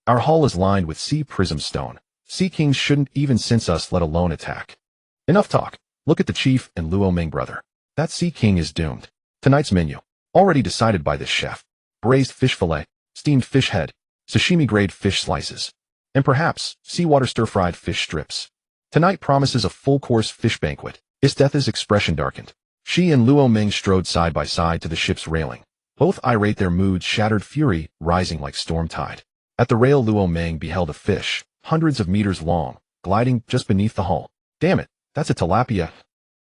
Speaker 1: Our hull is lined with sea prism stone. Sea kings shouldn't even sense us, let alone attack. Enough talk. Look at the chief and Luo Ming, brother. That sea king is doomed. Tonight's menu, already decided by this chef. Braised fish fillet, steamed fish head, sashimi-grade fish slices, and perhaps seawater stir-fried fish strips. Tonight promises a full-course fish banquet. Isthetha's expression darkened. She and Luo Ming strode side by side to the ship's railing, both irate, their moods shattered, fury rising like storm tide. At the rail, Luo Ming beheld a fish, hundreds of meters long, gliding just beneath the hull. Damn it, that's a tilapia.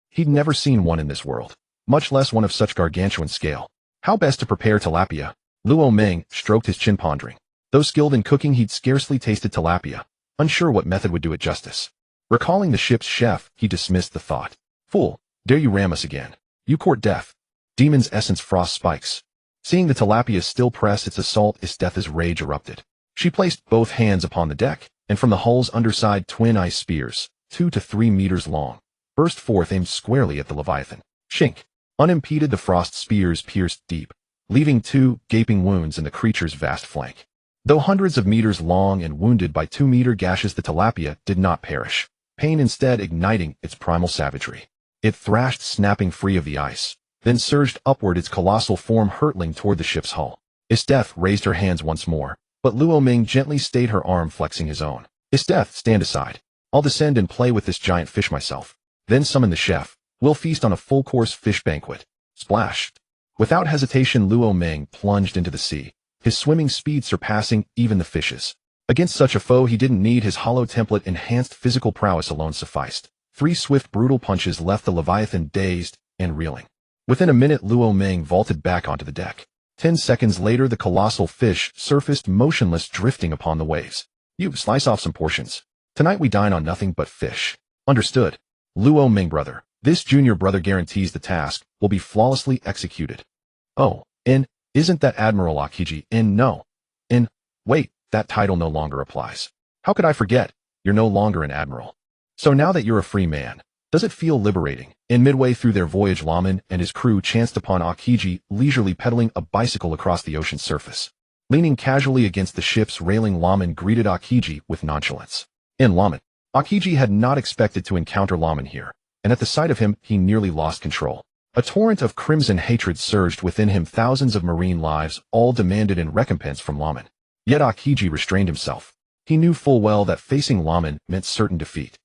Speaker 1: He'd never seen one in this world, much less one of such gargantuan scale. How best to prepare tilapia? Luo Ming stroked his chin, pondering. Though skilled in cooking, he'd scarcely tasted tilapia, unsure what method would do it justice. Recalling the ship's chef, he dismissed the thought. Fool, dare you ram us again? You court death. Demon's essence frost spikes. Seeing the tilapia still press its assault, Isthetha's rage erupted. She placed both hands upon the deck, and from the hull's underside, twin ice spears, 2 to 3 meters long, burst forth, aimed squarely at the Leviathan. Shink. Unimpeded, the frost spears pierced deep, leaving 2 gaping wounds in the creature's vast flank. Though hundreds of meters long and wounded by 2-meter gashes, the tilapia did not perish, pain instead igniting its primal savagery. It thrashed, snapping free of the ice, then surged upward, its colossal form hurtling toward the ship's hull. Isteth raised her hands once more, but Luo Ming gently stayed her arm, flexing his own. Isteth, stand aside. I'll descend and play with this giant fish myself. Then summon the chef. We'll feast on a full-course fish banquet. Splash. Without hesitation, Luo Ming plunged into the sea, his swimming speed surpassing even the fish's. Against such a foe, he didn't need his hollow template. Enhanced physical prowess alone sufficed. 3 swift, brutal punches left the Leviathan dazed and reeling. Within a minute, Luo Ming vaulted back onto the deck. 10 seconds later, the colossal fish surfaced motionless, drifting upon the waves. You slice off some portions. Tonight we dine on nothing but fish. Understood. Luo Ming, brother. This junior brother guarantees the task will be flawlessly executed. Oh, isn't that Admiral Akiji? No. Wait, that title no longer applies. How could I forget? You're no longer an admiral. So now that you're a free man, does it feel liberating? Midway through their voyage, Laman and his crew chanced upon Akiji leisurely pedaling a bicycle across the ocean's surface. Leaning casually against the ship's railing, Laman greeted Akiji with nonchalance. Laman. Akiji had not expected to encounter Laman here, and at the sight of him, he nearly lost control. A torrent of crimson hatred surged within him. Thousands of marine lives, all demanded in recompense from Laman. Yet Akiji restrained himself. He knew full well that facing Laman meant certain defeat.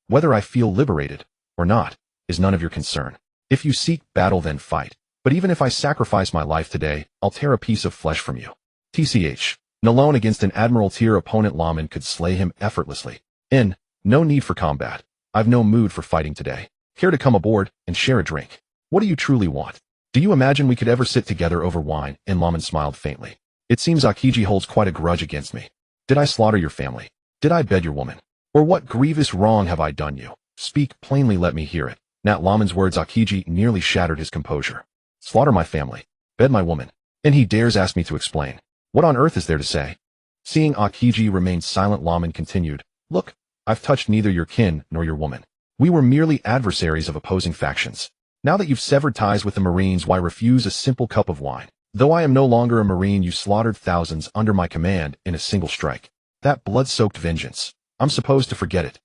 Speaker 1: Whether I feel liberated or not is none of your concern. If you seek battle, then fight. But even if I sacrifice my life today, I'll tear a piece of flesh from you. TCH. Alone against an admiral-tier opponent, Laman could slay him effortlessly. No need for combat. I've no mood for fighting today. Care to come aboard and share a drink? What do you truly want? Do you imagine we could ever sit together over wine? Laman smiled faintly. It seems Akiji holds quite a grudge against me. Did I slaughter your family? Did I bed your woman? Or what grievous wrong have I done you? Speak plainly, let me hear it. At Laman's words, Akiji nearly shattered his composure. Slaughter my family, bed my woman, and he dares ask me to explain. What on earth is there to say? Seeing Akiji remain silent, Laman continued, Look, I've touched neither your kin nor your woman. We were merely adversaries of opposing factions. Now that you've severed ties with the Marines, why refuse a simple cup of wine? Though I am no longer a Marine, you slaughtered thousands under my command in a single strike. That blood-soaked vengeance. I'm supposed to forget it.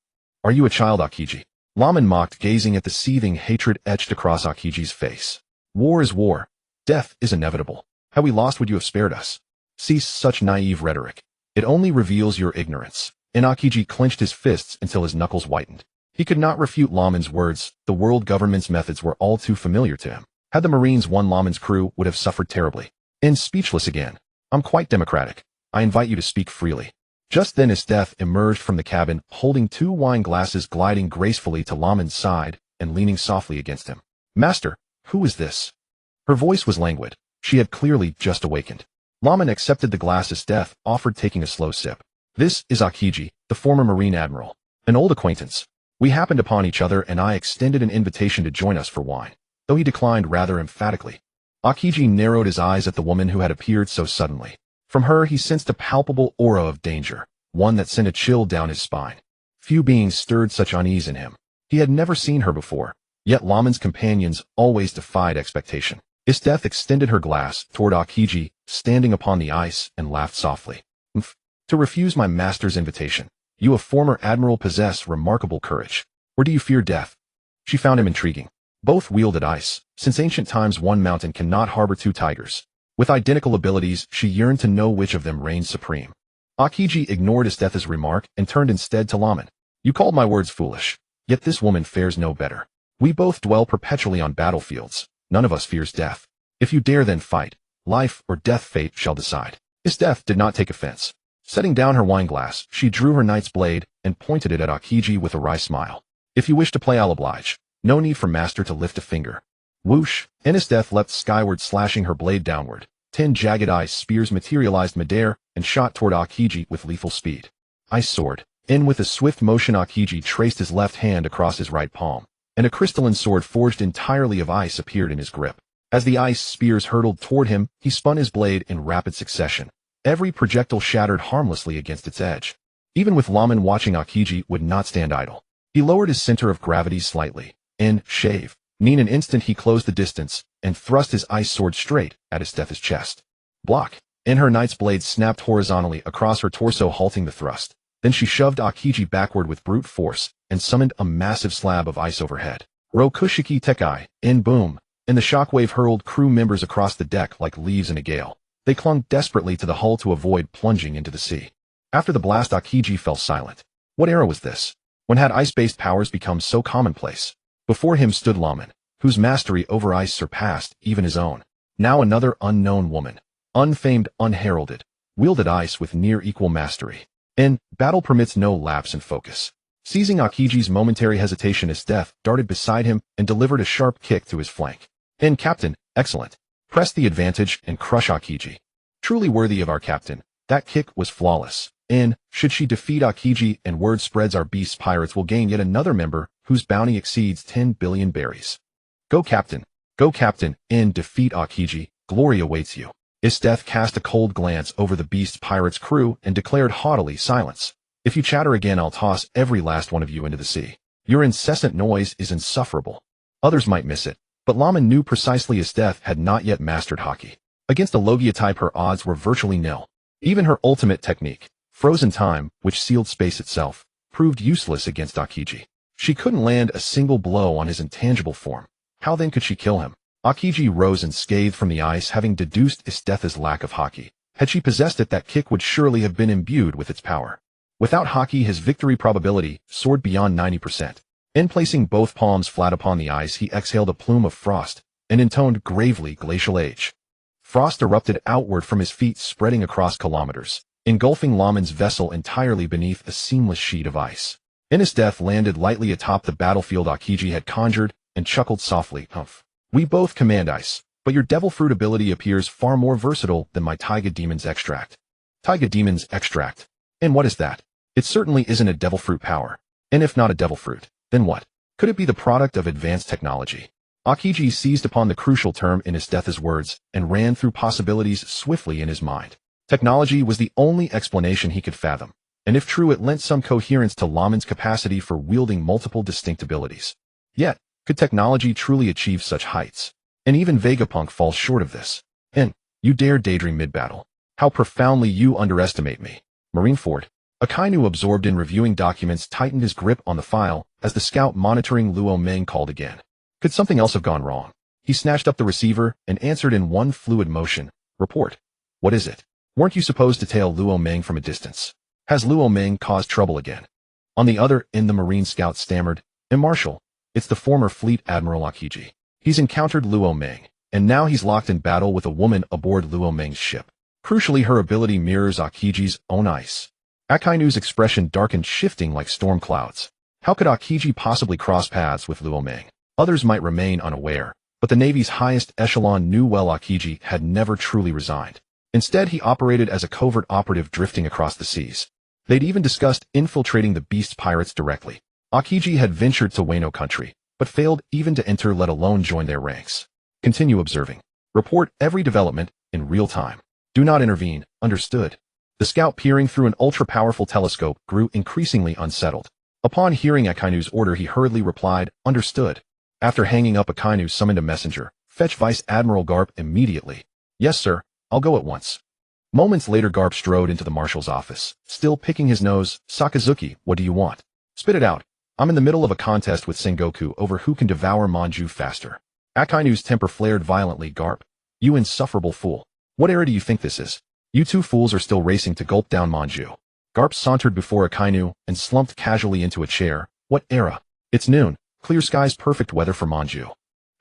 Speaker 1: Are you a child, Akiji? Laman mocked, gazing at the seething hatred etched across Akiji's face. War is war. Death is inevitable. Had we lost, would you have spared us? Cease such naive rhetoric. It only reveals your ignorance. Akiji clenched his fists until his knuckles whitened. He could not refute Laman's words. The world government's methods were all too familiar to him. Had the Marines won, Laman's crew would have suffered terribly. Speechless again. I'm quite democratic. I invite you to speak freely. Just then Isteth emerged from the cabin, holding 2 wine glasses, gliding gracefully to Laman's side and leaning softly against him. Master, who is this? Her voice was languid. She had clearly just awakened. Laman accepted the glass as Death offered, taking a slow sip. This is Akiji, the former Marine Admiral. An old acquaintance. We happened upon each other and I extended an invitation to join us for wine, though he declined rather emphatically. Akiji narrowed his eyes at the woman who had appeared so suddenly. From her he sensed a palpable aura of danger, one that sent a chill down his spine. Few beings stirred such unease in him. He had never seen her before, yet Laman's companions always defied expectation. Death extended her glass toward Akiji, standing upon the ice, and laughed softly. To refuse my master's invitation. You, a former admiral, possess remarkable courage. Or do you fear death? She found him intriguing. Both wielded ice. Since ancient times, one mountain cannot harbor two tigers. With identical abilities, she yearned to know which of them reigned supreme. Akiji ignored Death's remark and turned instead to Laman. You called my words foolish. Yet this woman fares no better. We both dwell perpetually on battlefields. None of us fears death. If you dare, then fight. Life or death, fate shall decide. Death did not take offense. Setting down her wineglass, she drew her knight's blade and pointed it at Akiji with a wry smile. If you wish to play, I'll oblige. No need for master to lift a finger. Whoosh! Death leapt skyward, slashing her blade downward. 10 jagged ice spears materialized midair and shot toward Akiji with lethal speed. Ice sword. With a swift motion, Akiji traced his left hand across his right palm, and a crystalline sword forged entirely of ice appeared in his grip. As the ice spears hurtled toward him, he spun his blade in rapid succession. Every projectile shattered harmlessly against its edge. Even with Laman watching, Akiji would not stand idle. He lowered his center of gravity slightly, and, shave. In an instant he closed the distance, and thrust his ice sword straight at Death's chest. Block! Her knight's blade snapped horizontally across her torso, halting the thrust. Then she shoved Akiji backward with brute force, and summoned a massive slab of ice overhead. Rokushiki Tekai, boom! And the shockwave hurled crew members across the deck like leaves in a gale. They clung desperately to the hull to avoid plunging into the sea. After the blast, Akiji fell silent. What era was this? When had ice-based powers become so commonplace? Before him stood Laman, whose mastery over ice surpassed even his own. Now another unknown woman, unfamed, unheralded, wielded ice with near equal mastery. Battle permits no lapse in focus. Seizing Akiji's momentary hesitation, Death darted beside him and delivered a sharp kick to his flank. Captain, excellent. Press the advantage and crush Akiji. Truly worthy of our captain. That kick was flawless. Should she defeat Akiji and word spreads, our beast pirates will gain yet another member whose bounty exceeds 10 billion berries. Go captain, defeat Akiji, glory awaits you. Death cast a cold glance over the beast pirate's crew and declared haughtily, silence. If you chatter again, I'll toss every last one of you into the sea. Your incessant noise is insufferable. Others might miss it, but Laman knew precisely Death had not yet mastered hockey. Against a Logia type, her odds were virtually nil. Even her ultimate technique, frozen time, which sealed space itself, proved useless against Akiji. She couldn't land a single blow on his intangible form. How then could she kill him? Akiji rose unscathed from the ice, having deduced Death's lack of hockey. Had she possessed it, that kick would surely have been imbued with its power. Without hockey, his victory probability soared beyond 90%. Placing both palms flat upon the ice, he exhaled a plume of frost and intoned gravely, glacial age. Frost erupted outward from his feet, spreading across kilometers, engulfing Laman's vessel entirely beneath a seamless sheet of ice. Death landed lightly atop the battlefield Akiji had conjured and chuckled softly. Humph. We both command ice, but your devil fruit ability appears far more versatile than my Taiga Demon's extract. Taiga Demon's extract. And what is that? It certainly isn't a devil fruit power. And if not a devil fruit, then what? Could it be the product of advanced technology? Akiji seized upon the crucial term in Death's words and ran through possibilities swiftly in his mind. Technology was the only explanation he could fathom, and if true, it lent some coherence to Laman's capacity for wielding multiple distinct abilities. Yet, could technology truly achieve such heights? And even Vegapunk falls short of this. You dare daydream mid-battle. How profoundly you underestimate me. Marineford. Akainu, absorbed in reviewing documents, tightened his grip on the file as the scout monitoring Luo Meng called again. Could something else have gone wrong? He snatched up the receiver and answered in one fluid motion. Report. What is it? Weren't you supposed to tail Luo Meng from a distance? Has Luo Meng caused trouble again? On the other end, the Marine scout stammered. Marshal, it's the former Fleet Admiral Akiji. He's encountered Luo Meng, and now he's locked in battle with a woman aboard Luo Meng's ship. Crucially, her ability mirrors Akiji's own ice. Akainu's expression darkened, shifting like storm clouds. How could Akiji possibly cross paths with Luo Meng? Others might remain unaware, but the Navy's highest echelon knew well Akiji had never truly resigned. Instead, he operated as a covert operative drifting across the seas. They'd even discussed infiltrating the beast pirates directly. Aokiji had ventured to Wano Country, but failed even to enter, let alone join their ranks. Continue observing. Report every development in real time. Do not intervene, understood? The scout, peering through an ultra-powerful telescope, grew increasingly unsettled. Upon hearing Akainu's order, he hurriedly replied, understood. After hanging up, Akainu summoned a messenger. Fetch Vice Admiral Garp immediately. Yes, sir. I'll go at once. Moments later, Garp strode into the marshal's office, still picking his nose. Sakazuki, what do you want? Spit it out. I'm in the middle of a contest with Sengoku over who can devour Manju faster. Akainu's temper flared violently. Garp, you insufferable fool. What era do you think this is? You two fools are still racing to gulp down Manju. Garp sauntered before Akainu and slumped casually into a chair. What era? It's noon. Clear skies, perfect weather for Manju.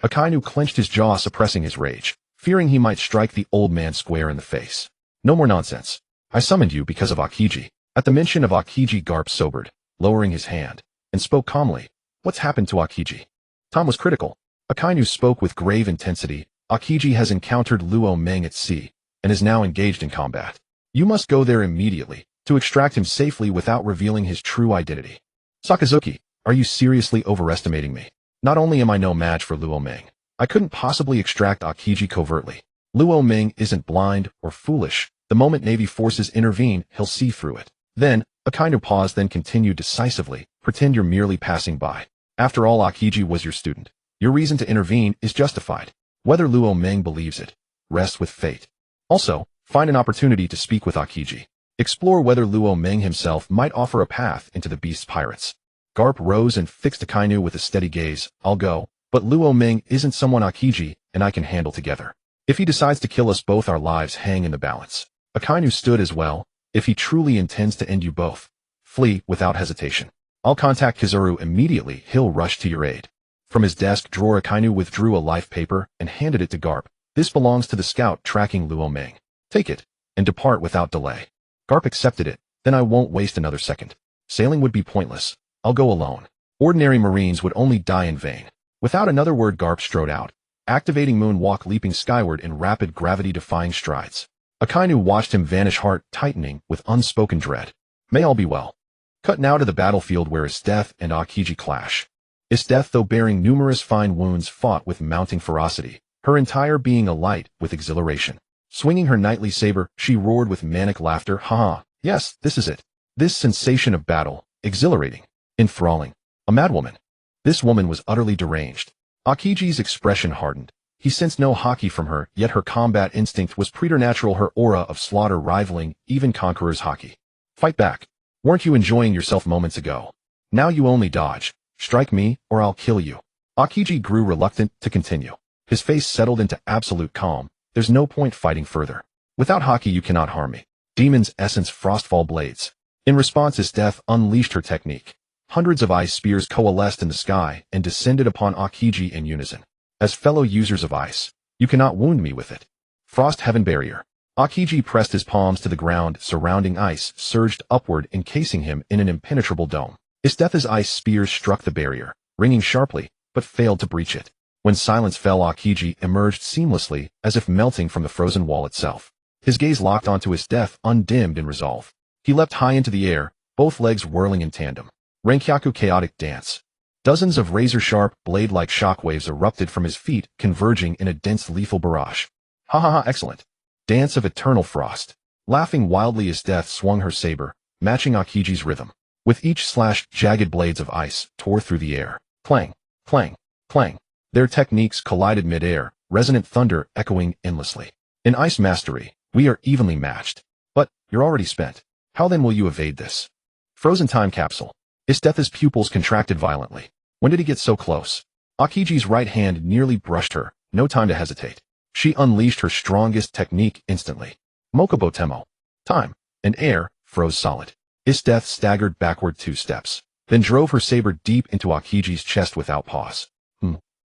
Speaker 1: Akainu clenched his jaw, suppressing his rage, fearing he might strike the old man square in the face. No more nonsense. I summoned you because of Aokiji. At the mention of Aokiji, Garp sobered, lowering his hand, and spoke calmly. What's happened to Aokiji? Tom was critical. Akainu spoke with grave intensity. Aokiji has encountered Luo Meng at sea, and is now engaged in combat. You must go there immediately, to extract him safely without revealing his true identity. Sakazuki, are you seriously overestimating me? Not only am I no match for Luo Meng, I couldn't possibly extract Aokiji covertly. Luo Meng isn't blind or foolish. The moment Navy forces intervene, he'll see through it. Then, Akainu paused, then continued decisively, pretend you're merely passing by. After all, Aokiji was your student. Your reason to intervene is justified. Whether Luo Meng believes it rests with fate. Also, find an opportunity to speak with Aokiji. Explore whether Luo Meng himself might offer a path into the beast pirates. Garp rose and fixed Akainu with a steady gaze. I'll go, but Luo Meng isn't someone Aokiji and I can handle together. If he decides to kill us both, our lives hang in the balance. Akainu stood as well. If he truly intends to end you both, flee without hesitation. I'll contact Kizuru immediately. He'll rush to your aid. From his desk drawer, Akainu withdrew a life paper and handed it to Garp. This belongs to the scout tracking Luo Meng. Take it and depart without delay. Garp accepted it. Then I won't waste another second. Sailing would be pointless. I'll go alone. Ordinary Marines would only die in vain. Without another word, Garp strode out, activating moonwalk, leaping skyward in rapid gravity-defying strides. Akainu watched him vanish, heart tightening with unspoken dread. May all be well. Cut now to the battlefield where Isdeth and Aokiji clash. Isdeth, though bearing numerous fine wounds, fought with mounting ferocity, her entire being alight with exhilaration. Swinging her knightly saber, she roared with manic laughter. Ha! Yes, this is it. This sensation of battle, exhilarating, enthralling. A madwoman. This woman was utterly deranged. Aokiji's expression hardened. He sensed no haki from her, yet her combat instinct was preternatural, her aura of slaughter rivaling even Conqueror's haki. Fight back. Weren't you enjoying yourself moments ago? Now you only dodge. Strike me, or I'll kill you. Aokiji grew reluctant to continue. His face settled into absolute calm. There's no point fighting further. Without haki you cannot harm me. Demon's essence, frostfall blades. In response, Isdeth unleashed her technique. Hundreds of ice spears coalesced in the sky and descended upon Aokiji in unison. As fellow users of ice, you cannot wound me with it. Frost Heaven Barrier. Aokiji pressed his palms to the ground. Surrounding ice surged upward, encasing him in an impenetrable dome. Isdeth's ice spears struck the barrier, ringing sharply, but failed to breach it. When silence fell, Aokiji emerged seamlessly, as if melting from the frozen wall itself. His gaze locked onto Isdeth, undimmed in resolve. He leapt high into the air, both legs whirling in tandem. Renkyaku chaotic dance. Dozens of razor-sharp, blade-like shockwaves erupted from his feet, converging in a dense lethal barrage. Ha ha ha, excellent. Dance of eternal frost. Laughing wildly, Isdeth swung her saber, matching Aokiji's rhythm. With each slash, jagged blades of ice tore through the air. Clang, clang, clang. Their techniques collided mid-air, resonant thunder echoing endlessly. In ice mastery, we are evenly matched. But, you're already spent. How then will you evade this? Frozen time capsule. Isdeth's pupils contracted violently. When did he get so close? Aokiji's right hand nearly brushed her. No time to hesitate. She unleashed her strongest technique instantly. Mokobo Temo. Time and air froze solid. Isdeth staggered backward 2 steps, then drove her saber deep into Aokiji's chest without pause.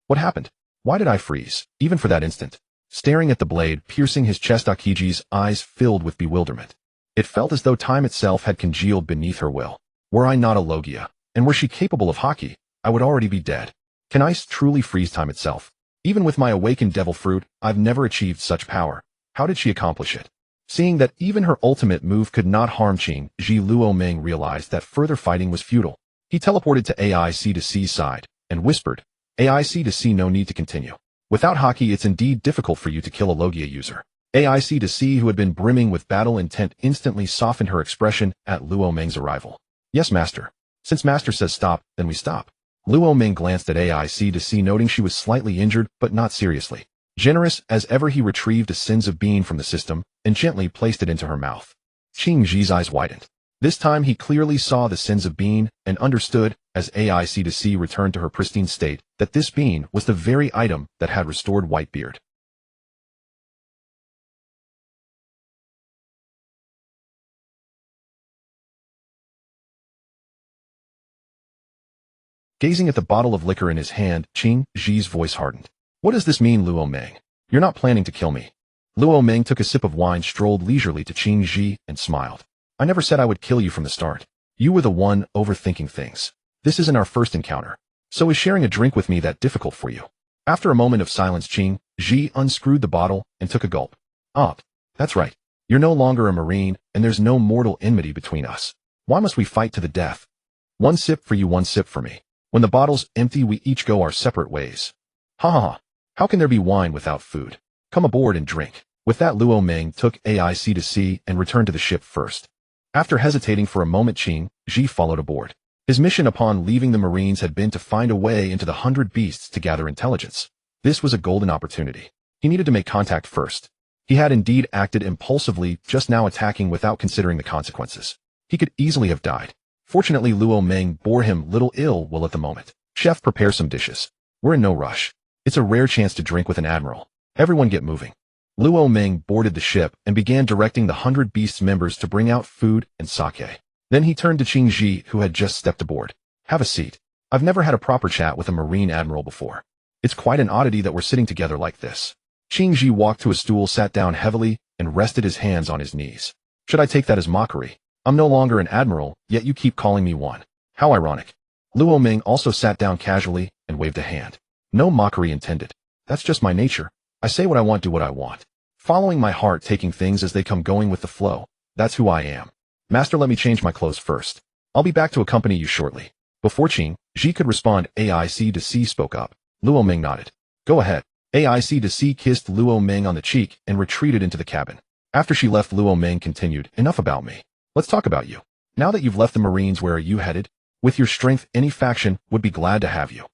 Speaker 1: What happened? Why did I freeze, even for that instant? Staring at the blade piercing his chest, Aokiji's eyes filled with bewilderment. It felt as though time itself had congealed beneath her will. Were I not a Logia, and were she capable of haki, I would already be dead. Can ice truly freeze time itself? Even with my awakened devil fruit, I've never achieved such power. How did she accomplish it? Seeing that even her ultimate move could not harm Qing Ji, Luo Meng realized that further fighting was futile. He teleported to AIC-C's side and whispered, AIC-C, no need to continue. Without Haki, it's indeed difficult for you to kill a Logia user. AIC-C, who had been brimming with battle intent, instantly softened her expression at Luo Meng's arrival. Yes, master. Since master says stop, then we stop. Luo Meng glanced at AIC-C, noting she was slightly injured, but not seriously. Generous as ever, he retrieved a sins of bean from the system and gently placed it into her mouth. Qing Ji's eyes widened. This time he clearly saw the sins of bean and understood, as AIC-C returned to her pristine state, that this bean was the very item that had restored Whitebeard. Gazing at the bottle of liquor in his hand, Qing Ji's voice hardened. What does this mean, Luo Meng? You're not planning to kill me. Luo Meng took a sip of wine, strolled leisurely to Qing Ji, and smiled. I never said I would kill you from the start. You were the one overthinking things. This isn't our first encounter. So is sharing a drink with me that difficult for you? After a moment of silence, Qing Ji unscrewed the bottle and took a gulp. That's right. You're no longer a Marine, and there's no mortal enmity between us. Why must we fight to the death? One sip for you, one sip for me. When the bottle's empty, we each go our separate ways. Ha ha ha. How can there be wine without food? Come aboard and drink. With that, Luo Meng took AIC-C and returned to the ship first. After hesitating for a moment, Qing Ji followed aboard. His mission upon leaving the Marines had been to find a way into the 100 beasts to gather intelligence. This was a golden opportunity. He needed to make contact first. He had indeed acted impulsively, just now attacking without considering the consequences. He could easily have died. Fortunately, Luo Meng bore him little ill will at the moment. Chef, prepare some dishes. We're in no rush. It's a rare chance to drink with an admiral. Everyone get moving. Luo Meng boarded the ship and began directing the 100 Beasts members to bring out food and sake. Then he turned to Qing Ji, who had just stepped aboard. Have a seat. I've never had a proper chat with a Marine admiral before. It's quite an oddity that we're sitting together like this. Qing Ji walked to a stool, sat down heavily, and rested his hands on his knees. Should I take that as mockery? I'm no longer an admiral, yet you keep calling me one. How ironic. Luo Meng also sat down casually and waved a hand. No mockery intended. That's just my nature. I say what I want, do what I want. Following my heart, taking things as they come, going with the flow. That's who I am. Master, let me change my clothes first. I'll be back to accompany you shortly. Before Qing Ji could respond, AIC-C spoke up. Luo Meng nodded. Go ahead. AIC-C kissed Luo Meng on the cheek and retreated into the cabin. After she left, Luo Meng continued, enough about me. Let's talk about you. Now that you've left the Marines, where are you headed? With your strength, any faction would be glad to have you.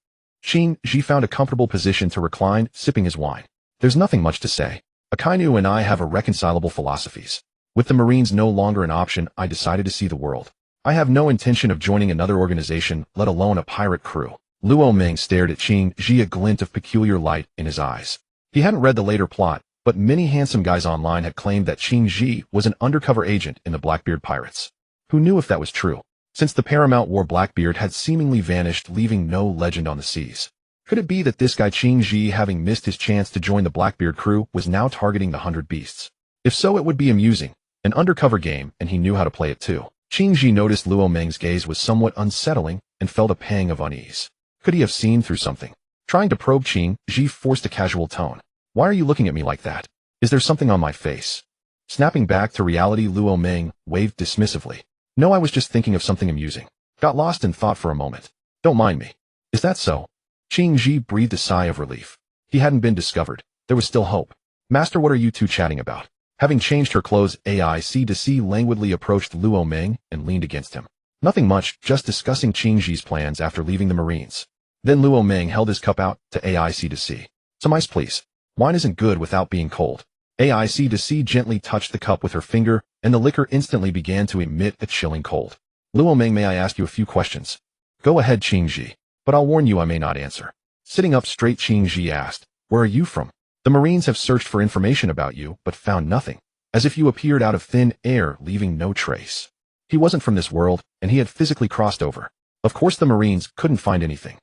Speaker 1: Qing Ji found a comfortable position to recline, sipping his wine. There's nothing much to say. Akainu and I have irreconcilable philosophies. With the Marines no longer an option, I decided to see the world. I have no intention of joining another organization, let alone a pirate crew. Luo Meng stared at Qing Ji, a glint of peculiar light in his eyes. He hadn't read the later plot, but many handsome guys online had claimed that Qing Ji was an undercover agent in the Blackbeard Pirates. Who knew if that was true? Since the Paramount War, Blackbeard had seemingly vanished, leaving no legend on the seas. Could it be that this guy Qing Ji, having missed his chance to join the Blackbeard crew, was now targeting the 100 Beasts? If so, it would be amusing. An undercover game, and he knew how to play it too. Qing Ji noticed Luo Meng's gaze was somewhat unsettling and felt a pang of unease. Could he have seen through something? Trying to probe, Qing Ji forced a casual tone. Why are you looking at me like that? Is there something on my face? Snapping back to reality, Luo Meng waved dismissively. No, I was just thinking of something amusing. Got lost in thought for a moment. Don't mind me. Is that so? Qing Ji breathed a sigh of relief. He hadn't been discovered. There was still hope. Master, what are you two chatting about? Having changed her clothes, AIC-C languidly approached Luo Meng and leaned against him. Nothing much, just discussing Qing Ji's plans after leaving the Marines. Then Luo Meng held his cup out to AIC-C. Some ice, please. Wine isn't good without being cold. AIC-C gently touched the cup with her finger, and the liquor instantly began to emit a chilling cold. Luo Meng, may I ask you a few questions? Go ahead, Qing Ji. But I'll warn you, I may not answer. Sitting up straight, Qing Ji asked, where are you from? The Marines have searched for information about you, but found nothing. As if you appeared out of thin air, leaving no trace. He wasn't from this world, and he had physically crossed over. Of course the Marines couldn't find anything.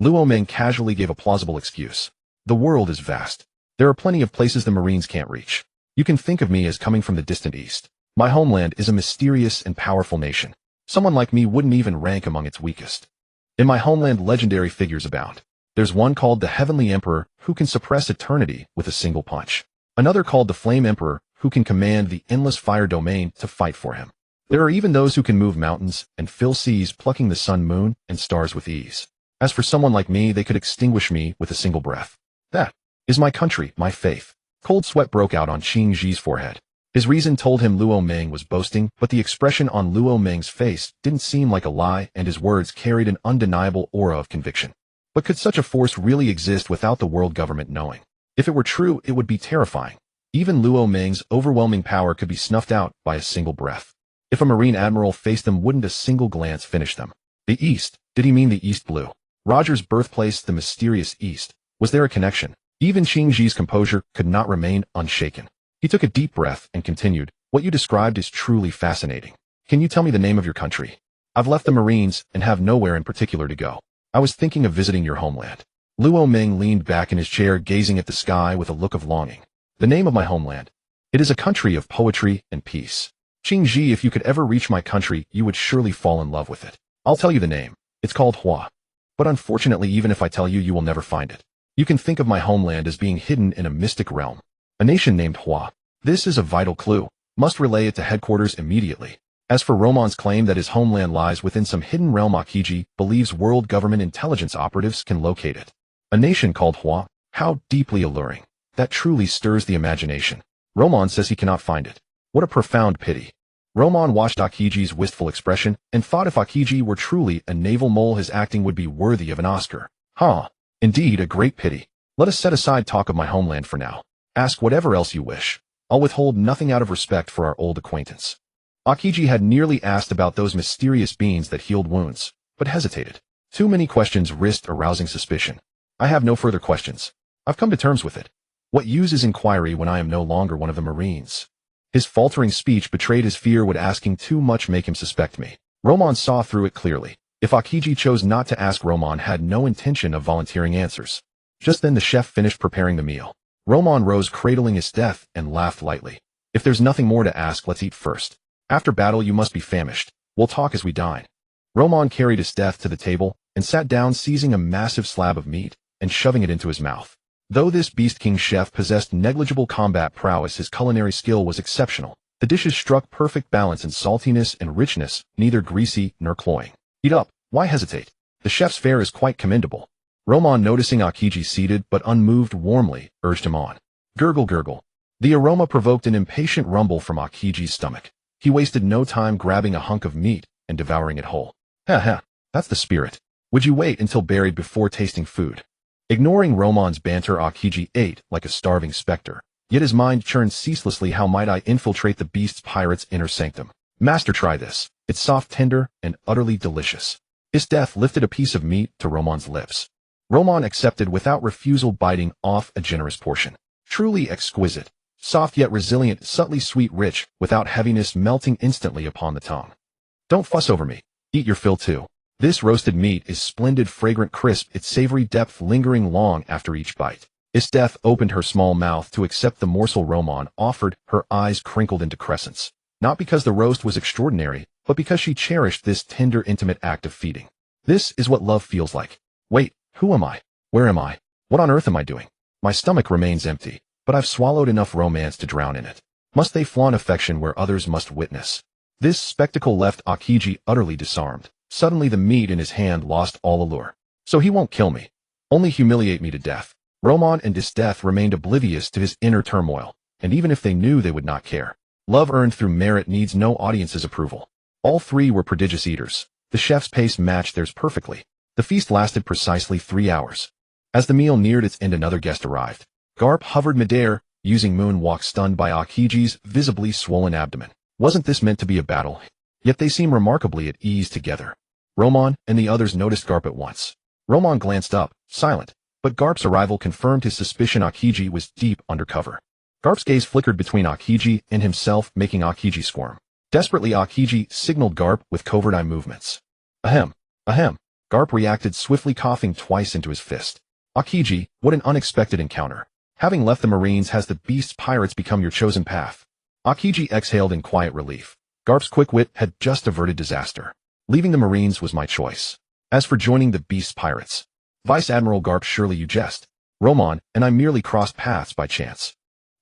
Speaker 1: Luo Meng casually gave a plausible excuse. The world is vast. There are plenty of places the Marines can't reach. You can think of me as coming from the distant east. My homeland is a mysterious and powerful nation. Someone like me wouldn't even rank among its weakest. In my homeland, legendary figures abound. There's one called the Heavenly Emperor, who can suppress eternity with a single punch. Another called the Flame Emperor, who can command the endless fire domain to fight for him. There are even those who can move mountains and fill seas, plucking the sun, moon, and stars with ease. As for someone like me, they could extinguish me with a single breath. That is my country, my faith. Cold sweat broke out on Qing Ji's forehead. His reason told him Luo Meng was boasting, but the expression on Luo Meng's face didn't seem like a lie, and his words carried an undeniable aura of conviction. But could such a force really exist without the world government knowing? If it were true, it would be terrifying. Even Luo Meng's overwhelming power could be snuffed out by a single breath. If a Marine admiral faced them, wouldn't a single glance finish them? The East. Did he mean the East Blue? Roger's birthplace, the mysterious East. Was there a connection? Even Qing Ji's composure could not remain unshaken. He took a deep breath and continued, "What you described is truly fascinating. Can you tell me the name of your country? I've left the Marines and have nowhere in particular to go. I was thinking of visiting your homeland." Luo Meng leaned back in his chair, gazing at the sky with a look of longing. "The name of my homeland. It is a country of poetry and peace. Qing Ji, if you could ever reach my country, you would surely fall in love with it. I'll tell you the name. It's called Hua. But unfortunately, even if I tell you, you will never find it. You can think of my homeland as being hidden in a mystic realm. A nation named Hua. This is a vital clue. Must relay it to headquarters immediately." As for Roman's claim that his homeland lies within some hidden realm, Akiji believes world government intelligence operatives can locate it. A nation called Hua? How deeply alluring. That truly stirs the imagination. Roman says he cannot find it. What a profound pity. Roman watched Akiji's wistful expression and thought if Akiji were truly a naval mole, his acting would be worthy of an Oscar. Indeed, a great pity. Let us set aside talk of my homeland for now. Ask whatever else you wish. I'll withhold nothing out of respect for our old acquaintance. Akiji had nearly asked about those mysterious beans that healed wounds, but hesitated. Too many questions risked arousing suspicion. "I have no further questions. I've come to terms with it. What use is inquiry when I am no longer one of the Marines?" His faltering speech betrayed his fear would asking too much make him suspect me. Roman saw through it clearly. If Akiji chose not to ask, Roman had no intention of volunteering answers. Just then the chef finished preparing the meal. Roman rose, cradling his death, and laughed lightly. "If there's nothing more to ask, let's eat first. After battle you must be famished. We'll talk as we dine." Roman carried his death to the table and sat down, seizing a massive slab of meat and shoving it into his mouth. Though this Beast King chef possessed negligible combat prowess, his culinary skill was exceptional. The dishes struck perfect balance in saltiness and richness, neither greasy nor cloying. "Eat up, why hesitate? The chef's fare is quite commendable." Roman, noticing Akiji seated but unmoved, warmly urged him on. Gurgle, gurgle. The aroma provoked an impatient rumble from Akiji's stomach. He wasted no time grabbing a hunk of meat and devouring it whole. Ha, that's the spirit. Would you wait until buried before tasting food? Ignoring Roman's banter, Akiji ate like a starving specter. Yet his mind churned ceaselessly. How might I infiltrate the beast's pirate's inner sanctum? "Master, try this. It's soft, tender, and utterly delicious." His death lifted a piece of meat to Roman's lips. Roman accepted without refusal, biting off a generous portion. Truly exquisite. Soft yet resilient, subtly sweet, rich, without heaviness, melting instantly upon the tongue. "Don't fuss over me. Eat your fill too. This roasted meat is splendid, fragrant, crisp, its savory depth lingering long after each bite." Isteth opened her small mouth to accept the morsel Roman offered, her eyes crinkled into crescents. Not because the roast was extraordinary, but because she cherished this tender, intimate act of feeding. This is what love feels like. Wait, who am I? Where am I? What on earth am I doing? My stomach remains empty, but I've swallowed enough romance to drown in it. Must they flaunt affection where others must witness? This spectacle left Akiji utterly disarmed. Suddenly the meat in his hand lost all allure. So he won't kill me. Only humiliate me to death. Roman and Isteth remained oblivious to his inner turmoil, and even if they knew, they would not care. Love earned through merit needs no audience's approval. All three were prodigious eaters. The chef's pace matched theirs perfectly. The feast lasted precisely 3 hours. As the meal neared its end, another guest arrived. Garp hovered midair, using moonwalk, stunned by Akiji's visibly swollen abdomen. Wasn't this meant to be a battle? Yet they seemed remarkably at ease together. Roman and the others noticed Garp at once. Roman glanced up, silent, but Garp's arrival confirmed his suspicion. Akiji was deep undercover. Garp's gaze flickered between Akiji and himself, making Akiji squirm. Desperately, Akiji signaled Garp with covert eye movements. Ahem, ahem. Garp reacted swiftly, coughing twice into his fist. "Akiji, what an unexpected encounter. Having left the Marines, has the beast's pirates become your chosen path?" Akiji exhaled in quiet relief. Garp's quick wit had just averted disaster. Leaving the Marines was my choice. As for joining the beast's pirates, Vice Admiral Garp, surely you jest. Roman and I merely crossed paths by chance.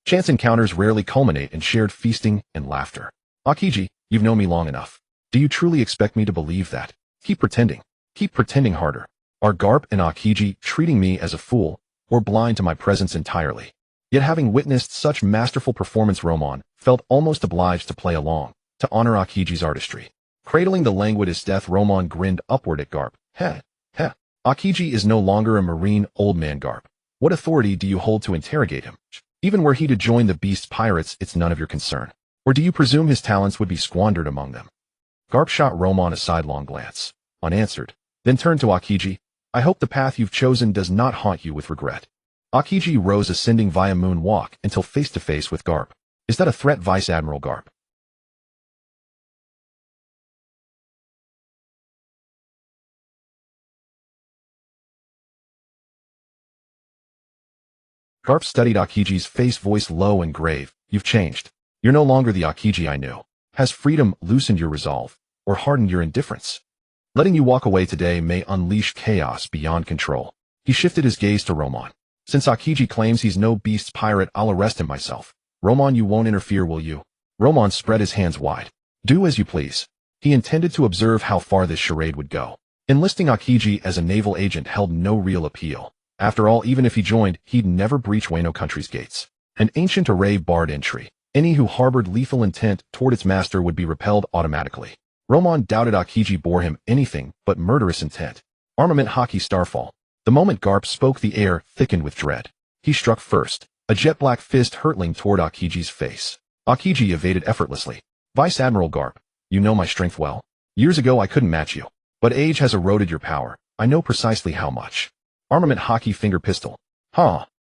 Speaker 1: Chance encounters rarely culminate in shared feasting and laughter. Akiji, you've known me long enough. Do you truly expect me to believe that? Keep pretending. Keep pretending harder. Are Garp and Akiji treating me as a fool, or blind to my presence entirely? Yet having witnessed such masterful performance, Romon felt almost obliged to play along, to honor Akiji's artistry. Cradling the languid as death, Romon grinned upward at Garp. Heh. Akiji is no longer a marine old man, Garp. What authority do you hold to interrogate him? Even were he to join the beast pirates, it's none of your concern. Or do you presume his talents would be squandered among them? Garp shot Romon a sidelong glance, unanswered, then turned to Akiji. I hope the path you've chosen does not haunt you with regret. Akiji rose, ascending via moonwalk until face-to-face with Garp. Is that a threat, Vice Admiral Garp? Garp studied Akiji's face, voice low and grave. You've changed. You're no longer the Akiji I knew. Has freedom loosened your resolve, or hardened your indifference? Letting you walk away today may unleash chaos beyond control. He shifted his gaze to Romon. Since Akiji claims he's no beast's pirate, I'll arrest him myself. Romon, you won't interfere, will you? Romon spread his hands wide. Do as you please. He intended to observe how far this charade would go. Enlisting Akiji as a naval agent held no real appeal. After all, even if he joined, he'd never breach Wano Country's gates. An ancient array barred entry. Any who harbored lethal intent toward its master would be repelled automatically. Romon doubted Akiji bore him anything but murderous intent. Armament hockey starfall. The moment Garp spoke, the air thickened with dread. He struck first, a jet-black fist hurtling toward Akiji's face. Akiji evaded effortlessly. Vice Admiral Garp, you know my strength well. Years ago I couldn't match you. But age has eroded your power. I know precisely how much. Armament hockey finger pistol.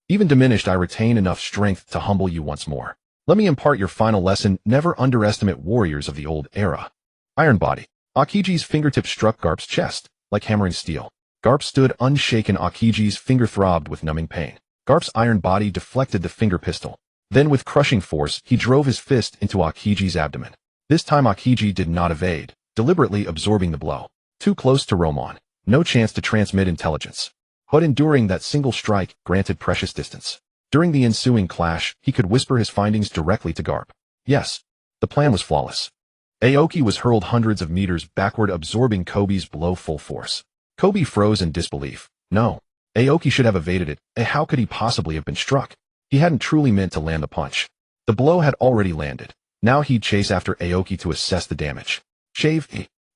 Speaker 1: Even diminished, I retain enough strength to humble you once more. Let me impart your final lesson: never underestimate warriors of the old era. Iron body. Akiji's fingertip struck Garp's chest, like hammering steel. Garp stood unshaken. Akiji's finger throbbed with numbing pain. Garp's iron body deflected the finger pistol. Then with crushing force, he drove his fist into Akiji's abdomen. This time Akiji did not evade, deliberately absorbing the blow. Too close to Romon. No chance to transmit intelligence. But enduring that single strike granted precious distance. During the ensuing clash, he could whisper his findings directly to Garp. Yes, the plan was flawless. Aoki was hurled hundreds of meters backward, absorbing Kobe's blow full force. Kobe froze in disbelief. No, Aoki should have evaded it. How could he possibly have been struck? He hadn't truly meant to land the punch. The blow had already landed. Now he'd chase after Aoki to assess the damage. Shave.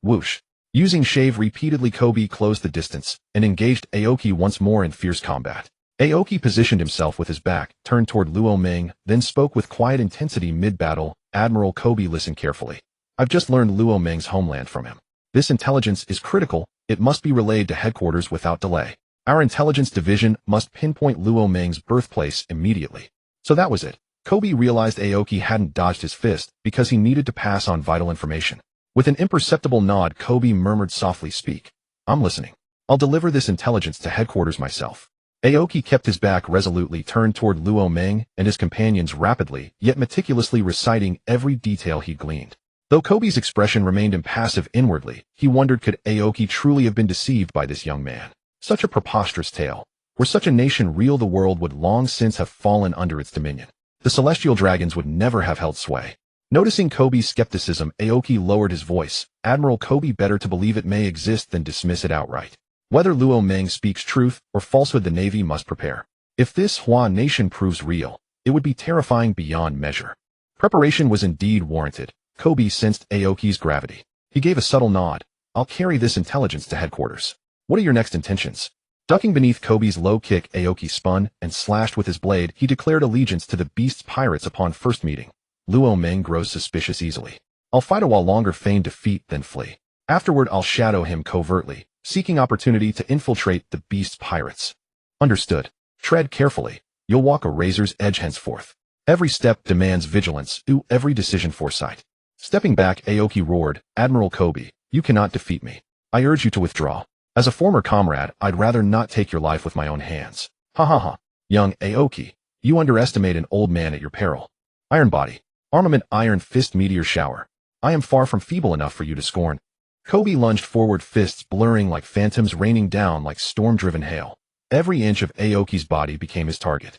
Speaker 1: Whoosh. Using shave repeatedly, Kobe closed the distance and engaged Aoki once more in fierce combat. Aoki positioned himself with his back turned toward Luo Ming, then spoke with quiet intensity mid-battle. Admiral Kobe, listen carefully. I've just learned Luo Ming's homeland from him. This intelligence is critical. It must be relayed to headquarters without delay. Our intelligence division must pinpoint Luo Ming's birthplace immediately. So that was it. Kobe realized Aoki hadn't dodged his fist because he needed to pass on vital information. With an imperceptible nod, Kobe murmured softly, speak. I'm listening. I'll deliver this intelligence to headquarters myself. Aoki kept his back resolutely turned toward Luo Ming and his companions, rapidly yet meticulously reciting every detail he gleaned. Though Kobe's expression remained impassive inwardly, he wondered, could Aoki truly have been deceived by this young man? Such a preposterous tale. Were such a nation real, the world would long since have fallen under its dominion. The celestial dragons would never have held sway. Noticing Kobe's skepticism, Aoki lowered his voice. Admiral Kobe, better to believe it may exist than dismiss it outright. Whether Luo Ming speaks truth or falsehood, the Navy must prepare. If this Hua nation proves real, it would be terrifying beyond measure. Preparation was indeed warranted. Kobe sensed Aoki's gravity. He gave a subtle nod. I'll carry this intelligence to headquarters. What are your next intentions? Ducking beneath Kobe's low kick, Aoki spun and slashed with his blade. He declared allegiance to the beast's pirates upon first meeting. Luo Ming grows suspicious easily. I'll fight a while longer, feign defeat, then flee. Afterward, I'll shadow him covertly, seeking opportunity to infiltrate the beast's pirates. Understood. Tread carefully. You'll walk a razor's edge henceforth. Every step demands vigilance. Every decision foresight. Stepping back, Aoki roared, Admiral Kobe, you cannot defeat me. I urge you to withdraw. As a former comrade, I'd rather not take your life with my own hands. Young Aoki, you underestimate an old man at your peril. Iron body. Armament iron fist meteor shower. I am far from feeble enough for you to scorn. Kobe lunged forward, fists blurring like phantoms, raining down like storm-driven hail. Every inch of Aoki's body became his target.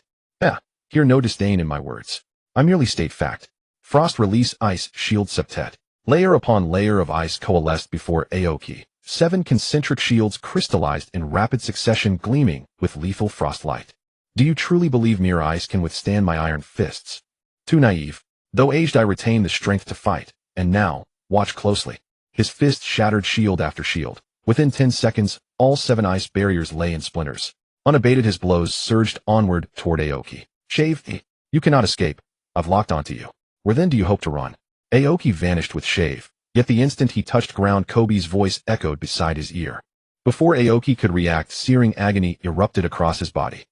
Speaker 1: Hear no disdain in my words. I merely state fact. Frost release ice shield septet. Layer upon layer of ice coalesced before Aoki. 7 concentric shields crystallized in rapid succession, gleaming with lethal frost light. Do you truly believe mere ice can withstand my iron fists? Too naive. Though aged, I retain the strength to fight. And now, watch closely. His fist shattered shield after shield. Within 10 seconds, all 7 ice barriers lay in splinters. Unabated, his blows surged onward toward Aoki. Shave, you cannot escape. I've locked onto you. Where then do you hope to run? Aoki vanished with Shave, yet the instant he touched ground, Kobe's voice echoed beside his ear. Before Aoki could react, searing agony erupted across his body.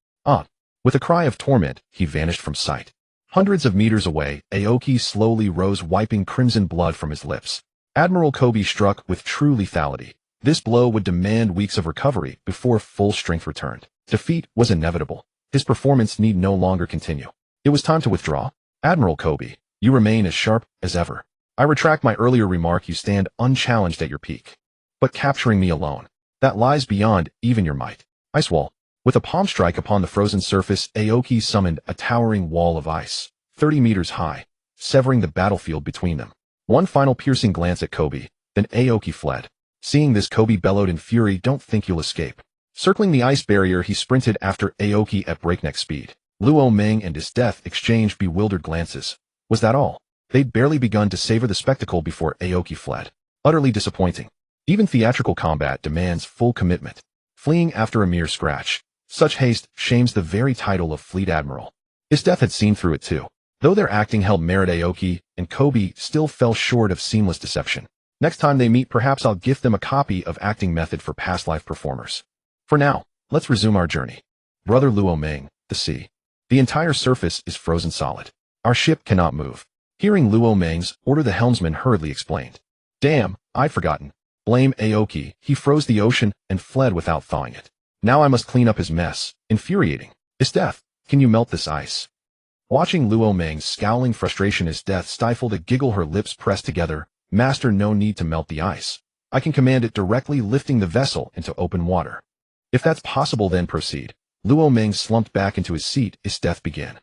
Speaker 1: With a cry of torment, he vanished from sight. Hundreds of meters away, Aoki slowly rose, wiping crimson blood from his lips. Admiral Kobe struck with true lethality. This blow would demand weeks of recovery before full strength returned. Defeat was inevitable. His performance need no longer continue. It was time to withdraw. Admiral Kobe, you remain as sharp as ever. I retract my earlier remark. You stand unchallenged at your peak. But capturing me alone, that lies beyond even your might. Ice wall. With a palm strike upon the frozen surface, Aoki summoned a towering wall of ice, 30 meters high, severing the battlefield between them. One final piercing glance at Kobe, then Aoki fled. Seeing this, Kobe bellowed in fury, "Don't think you'll escape." Circling the ice barrier, he sprinted after Aoki at breakneck speed. Luo Ming and his death exchanged bewildered glances. Was that all? They'd barely begun to savor the spectacle before Aoki fled. Utterly disappointing. Even theatrical combat demands full commitment. Fleeing after a mere scratch. Such haste shames the very title of Fleet Admiral. His death had seen through it too. Though their acting held merit, Aoki and Kobe still fell short of seamless deception. Next time they meet, perhaps I'll gift them a copy of acting method for past life performers. For now, let's resume our journey. Brother Luo Ming, the sea. The entire surface is frozen solid. Our ship cannot move. Hearing Luo Ming's order, the helmsman hurriedly explained. Damn, I'd forgotten. Blame Aoki. He froze the ocean and fled without thawing it. Now I must clean up his mess. Infuriating. His death. Can you melt this ice? Watching Luo Ming's scowling frustration, his death stifled a giggle, her lips pressed together. Master, no need to melt the ice. I can command it directly, lifting the vessel into open water. If that's possible, then proceed. Luo Ming slumped back into his seat. His death began.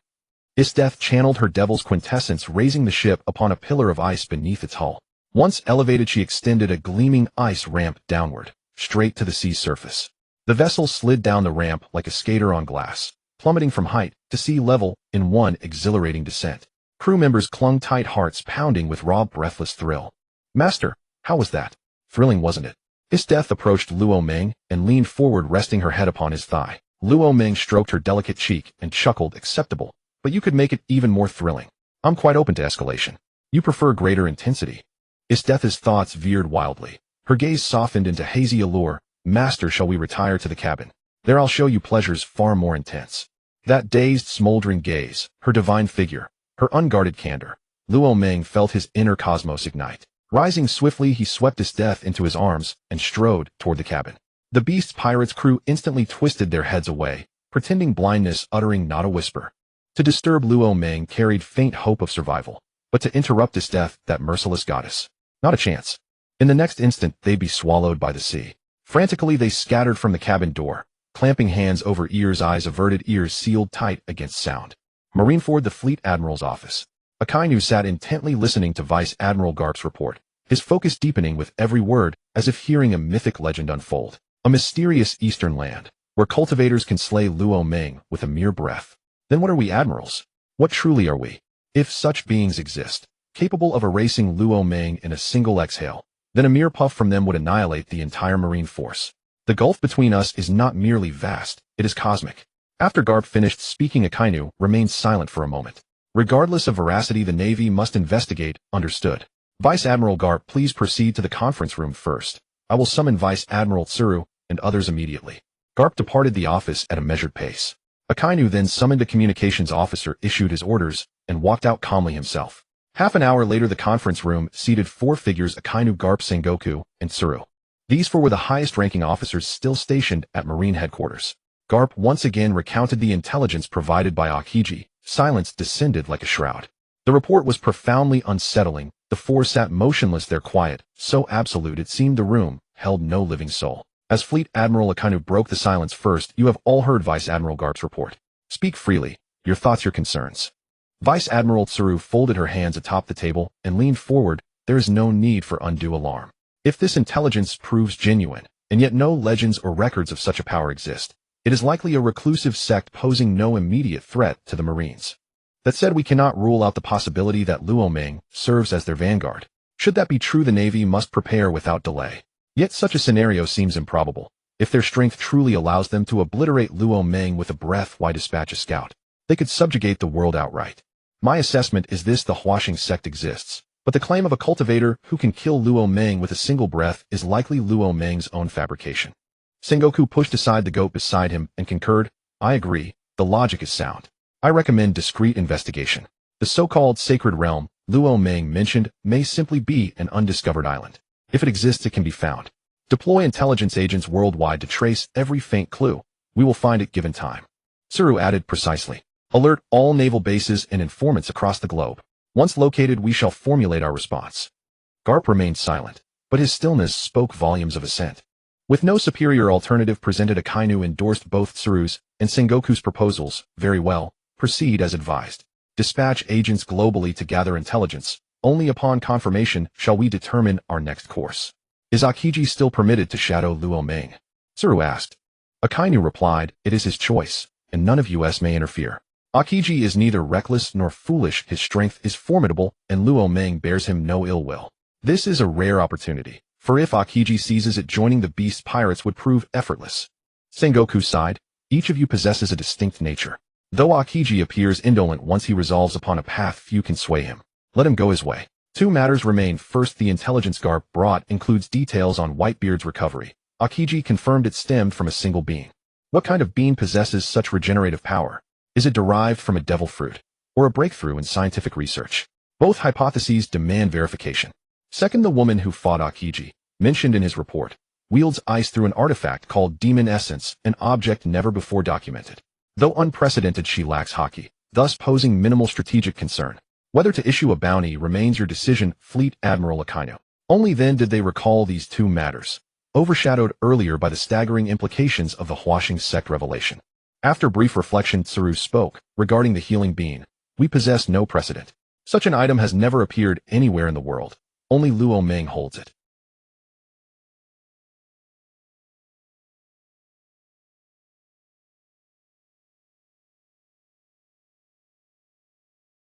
Speaker 1: His death channeled her devil's quintessence, raising the ship upon a pillar of ice beneath its hull. Once elevated, she extended a gleaming ice ramp downward, straight to the sea's surface. The vessel slid down the ramp like a skater on glass, plummeting from height to sea level in one exhilarating descent. Crew members clung tight, hearts pounding with raw, breathless thrill. Master, how was that? Thrilling, wasn't it? His death approached Luo Ming and leaned forward, resting her head upon his thigh. Luo Ming stroked her delicate cheek and chuckled. Acceptable, but you could make it even more thrilling. I'm quite open to escalation. You prefer greater intensity. His death's thoughts veered wildly. Her gaze softened into hazy allure. Master, shall we retire to the cabin? There I'll show you pleasures far more intense. That dazed, smoldering gaze, her divine figure, her unguarded candor. Luo Ming felt his inner cosmos ignite. Rising swiftly, he swept his death into his arms and strode toward the cabin. The beast's pirates' crew instantly twisted their heads away, pretending blindness, uttering not a whisper. To disturb Luo Ming carried faint hope of survival, but to interrupt his death, that merciless goddess. Not a chance. In the next instant, they'd be swallowed by the sea. Frantically, they scattered from the cabin door, clamping hands over ears, eyes averted, ears sealed tight against sound. Marineford, the Fleet Admiral's office. Akainu sat intently listening to Vice Admiral Garp's report, his focus deepening with every word, as if hearing a mythic legend unfold. A mysterious eastern land, where cultivators can slay Luo Ming with a mere breath. Then what are we, admirals? What truly are we? If such beings exist, capable of erasing Luo Ming in a single exhale, then a mere puff from them would annihilate the entire marine force. The gulf between us is not merely vast, it is cosmic. After Garp finished speaking, Akainu remained silent for a moment. Regardless of veracity, the Navy must investigate. Understood. Vice Admiral Garp, please proceed to the conference room first. I will summon Vice Admiral Tsuru and others immediately. Garp departed the office at a measured pace. Akainu then summoned a communications officer, issued his orders, and walked out calmly himself. Half an hour later, the conference room seated 4 figures: Akainu, Garp, Sengoku, and Tsuru. These 4 were the highest-ranking officers still stationed at Marine headquarters. Garp once again recounted the intelligence provided by Akiji. Silence descended like a shroud. The report was profoundly unsettling. The 4 sat motionless there, quiet, so absolute it seemed the room held no living soul. As Fleet Admiral Akainu broke the silence first, you have all heard Vice Admiral Garp's report. Speak freely. Your thoughts, your concerns. Vice Admiral Tsuru folded her hands atop the table and leaned forward. There is no need for undue alarm. If this intelligence proves genuine, and yet no legends or records of such a power exist, it is likely a reclusive sect posing no immediate threat to the Marines. That said, we cannot rule out the possibility that Luo Ming serves as their vanguard. Should that be true, the Navy must prepare without delay. Yet such a scenario seems improbable. If their strength truly allows them to obliterate Luo Ming with a breath, why dispatch a scout? They could subjugate the world outright. My assessment is this: the Huashing sect exists, but the claim of a cultivator who can kill Luo Ming with a single breath is likely Luo Ming's own fabrication. Sengoku pushed aside the goat beside him and concurred. I agree, the logic is sound. I recommend discreet investigation. The so-called sacred realm Luo Ming mentioned may simply be an undiscovered island. If it exists, it can be found. Deploy intelligence agents worldwide to trace every faint clue. We will find it given time. Tsuru added precisely. Alert all naval bases and informants across the globe. Once located, we shall formulate our response. Garp remained silent, but his stillness spoke volumes of assent. With no superior alternative presented, Akainu endorsed both Tsuru's and Sengoku's proposals. Very well, proceed as advised. Dispatch agents globally to gather intelligence. Only upon confirmation shall we determine our next course. Is Akiji still permitted to shadow Luo Ming? Tsuru asked. Akainu replied, it is his choice, and none of us may interfere. Akiji is neither reckless nor foolish, his strength is formidable, and Luo Ming bears him no ill will. This is a rare opportunity, for if Akiji seizes it, joining the beast pirates would prove effortless. Sengoku sighed, each of you possesses a distinct nature. Though Akiji appears indolent, once he resolves upon a path, few can sway him. Let him go his way. Two matters remain. First, the intelligence Garp brought includes details on Whitebeard's recovery. Akiji confirmed it stemmed from a single being. What kind of being possesses such regenerative power? Is it derived from a devil fruit, or a breakthrough in scientific research? Both hypotheses demand verification. Second, the woman who fought Akiji, mentioned in his report, wields ice through an artifact called demon essence, an object never before documented. Though unprecedented, she lacks haki, thus posing minimal strategic concern. Whether to issue a bounty remains your decision, Fleet Admiral Akainu. Only then did they recall these two matters, overshadowed earlier by the staggering implications of the Huashing sect revelation. After brief reflection, Tsuru spoke, regarding the healing bean. We possess no precedent. Such an item has never appeared anywhere in the world. Only Luo Ming holds it.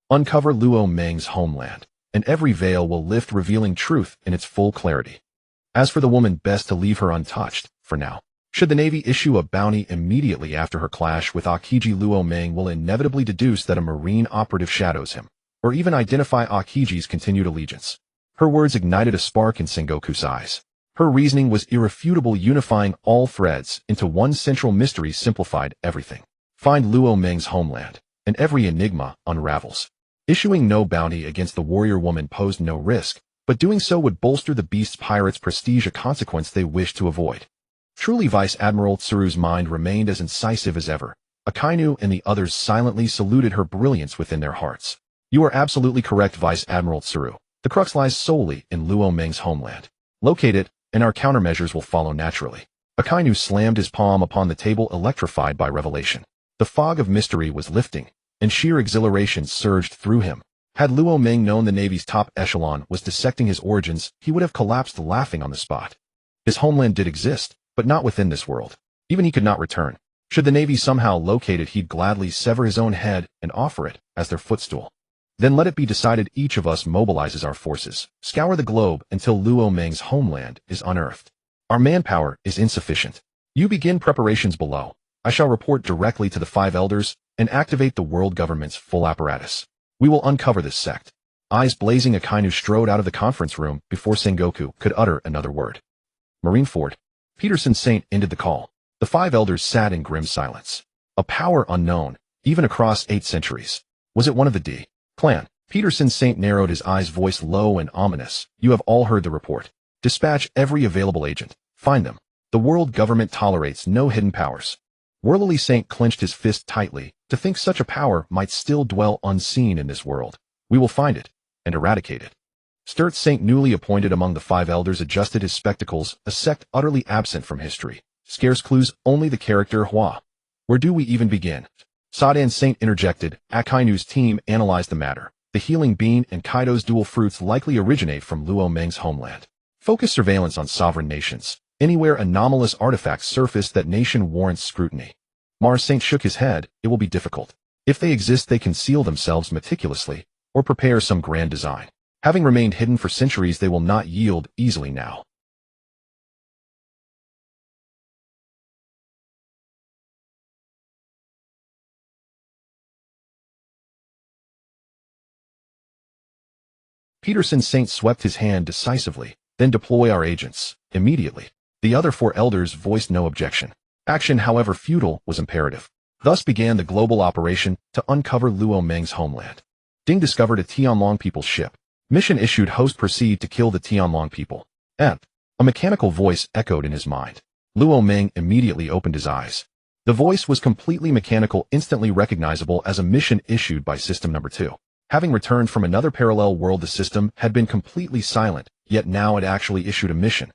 Speaker 1: Uncover Luo Ming's homeland, and every veil will lift, revealing truth in its full clarity. As for the woman, best to leave her untouched, for now. Should the Navy issue a bounty immediately after her clash with Akiji, Luo Ming will inevitably deduce that a Marine operative shadows him, or even identify Akiji's continued allegiance. Her words ignited a spark in Sengoku's eyes. Her reasoning was irrefutable, unifying all threads into one central mystery, simplified everything. Find Luo Ming's homeland, and every enigma unravels. Issuing no bounty against the warrior woman posed no risk, but doing so would bolster the beast's pirates' prestige, a consequence they wished to avoid. Truly, Vice Admiral Tsuru's mind remained as incisive as ever. Akainu and the others silently saluted her brilliance within their hearts. You are absolutely correct, Vice Admiral Tsuru. The crux lies solely in Luo Ming's homeland. Locate it, and our countermeasures will follow naturally. Akainu slammed his palm upon the table, electrified by revelation. The fog of mystery was lifting, and sheer exhilaration surged through him. Had Luo Ming known the Navy's top echelon was dissecting his origins, he would have collapsed laughing on the spot. His homeland did exist, but not within this world. Even he could not return. Should the Navy somehow locate it, he'd gladly sever his own head and offer it as their footstool. Then let it be decided, each of us mobilizes our forces, scour the globe until Luo Ming's homeland is unearthed. Our manpower is insufficient. You begin preparations below. I shall report directly to the five elders and activate the world government's full apparatus. We will uncover this sect. Eyes blazing, Akainu strode out of the conference room before Sengoku could utter another word. Marineford. Peterson Saint ended the call. The five elders sat in grim silence. A power unknown, even across 8 centuries. Was it one of the D clan? Peterson Saint narrowed his eyes, voice low and ominous. You have all heard the report. Dispatch every available agent. Find them. The world government tolerates no hidden powers. Worldly Saint clenched his fist tightly. To think such a power might still dwell unseen in this world. We will find it and eradicate it. Sturt Saint, newly appointed among the five elders, adjusted his spectacles, a sect utterly absent from history. Scarce clues, only the character Hua. Where do we even begin? Sadan Saint interjected. Akainu's team analyzed the matter. The healing bean and Kaido's dual fruits likely originate from Luo Meng's homeland. Focus surveillance on sovereign nations. Anywhere anomalous artifacts surface, that nation warrants scrutiny. Mars Saint shook his head. It will be difficult. If they exist, they conceal themselves meticulously, or prepare some grand design. Having remained hidden for centuries, they will not yield easily now. Peterson Saint swept his hand decisively. Then deploy our agents. Immediately. The other 4 elders voiced no objection. Action, however futile, was imperative. Thus began the global operation to uncover Luo Meng's homeland. Ding discovered a Tianlong people's ship. Mission issued. Host proceed to kill the Tianlong people. A mechanical voice echoed in his mind. Luo Meng immediately opened his eyes. The voice was completely mechanical, instantly recognizable as a mission issued by System Number 2. Having returned from another parallel world, the system had been completely silent, yet now it actually issued a mission.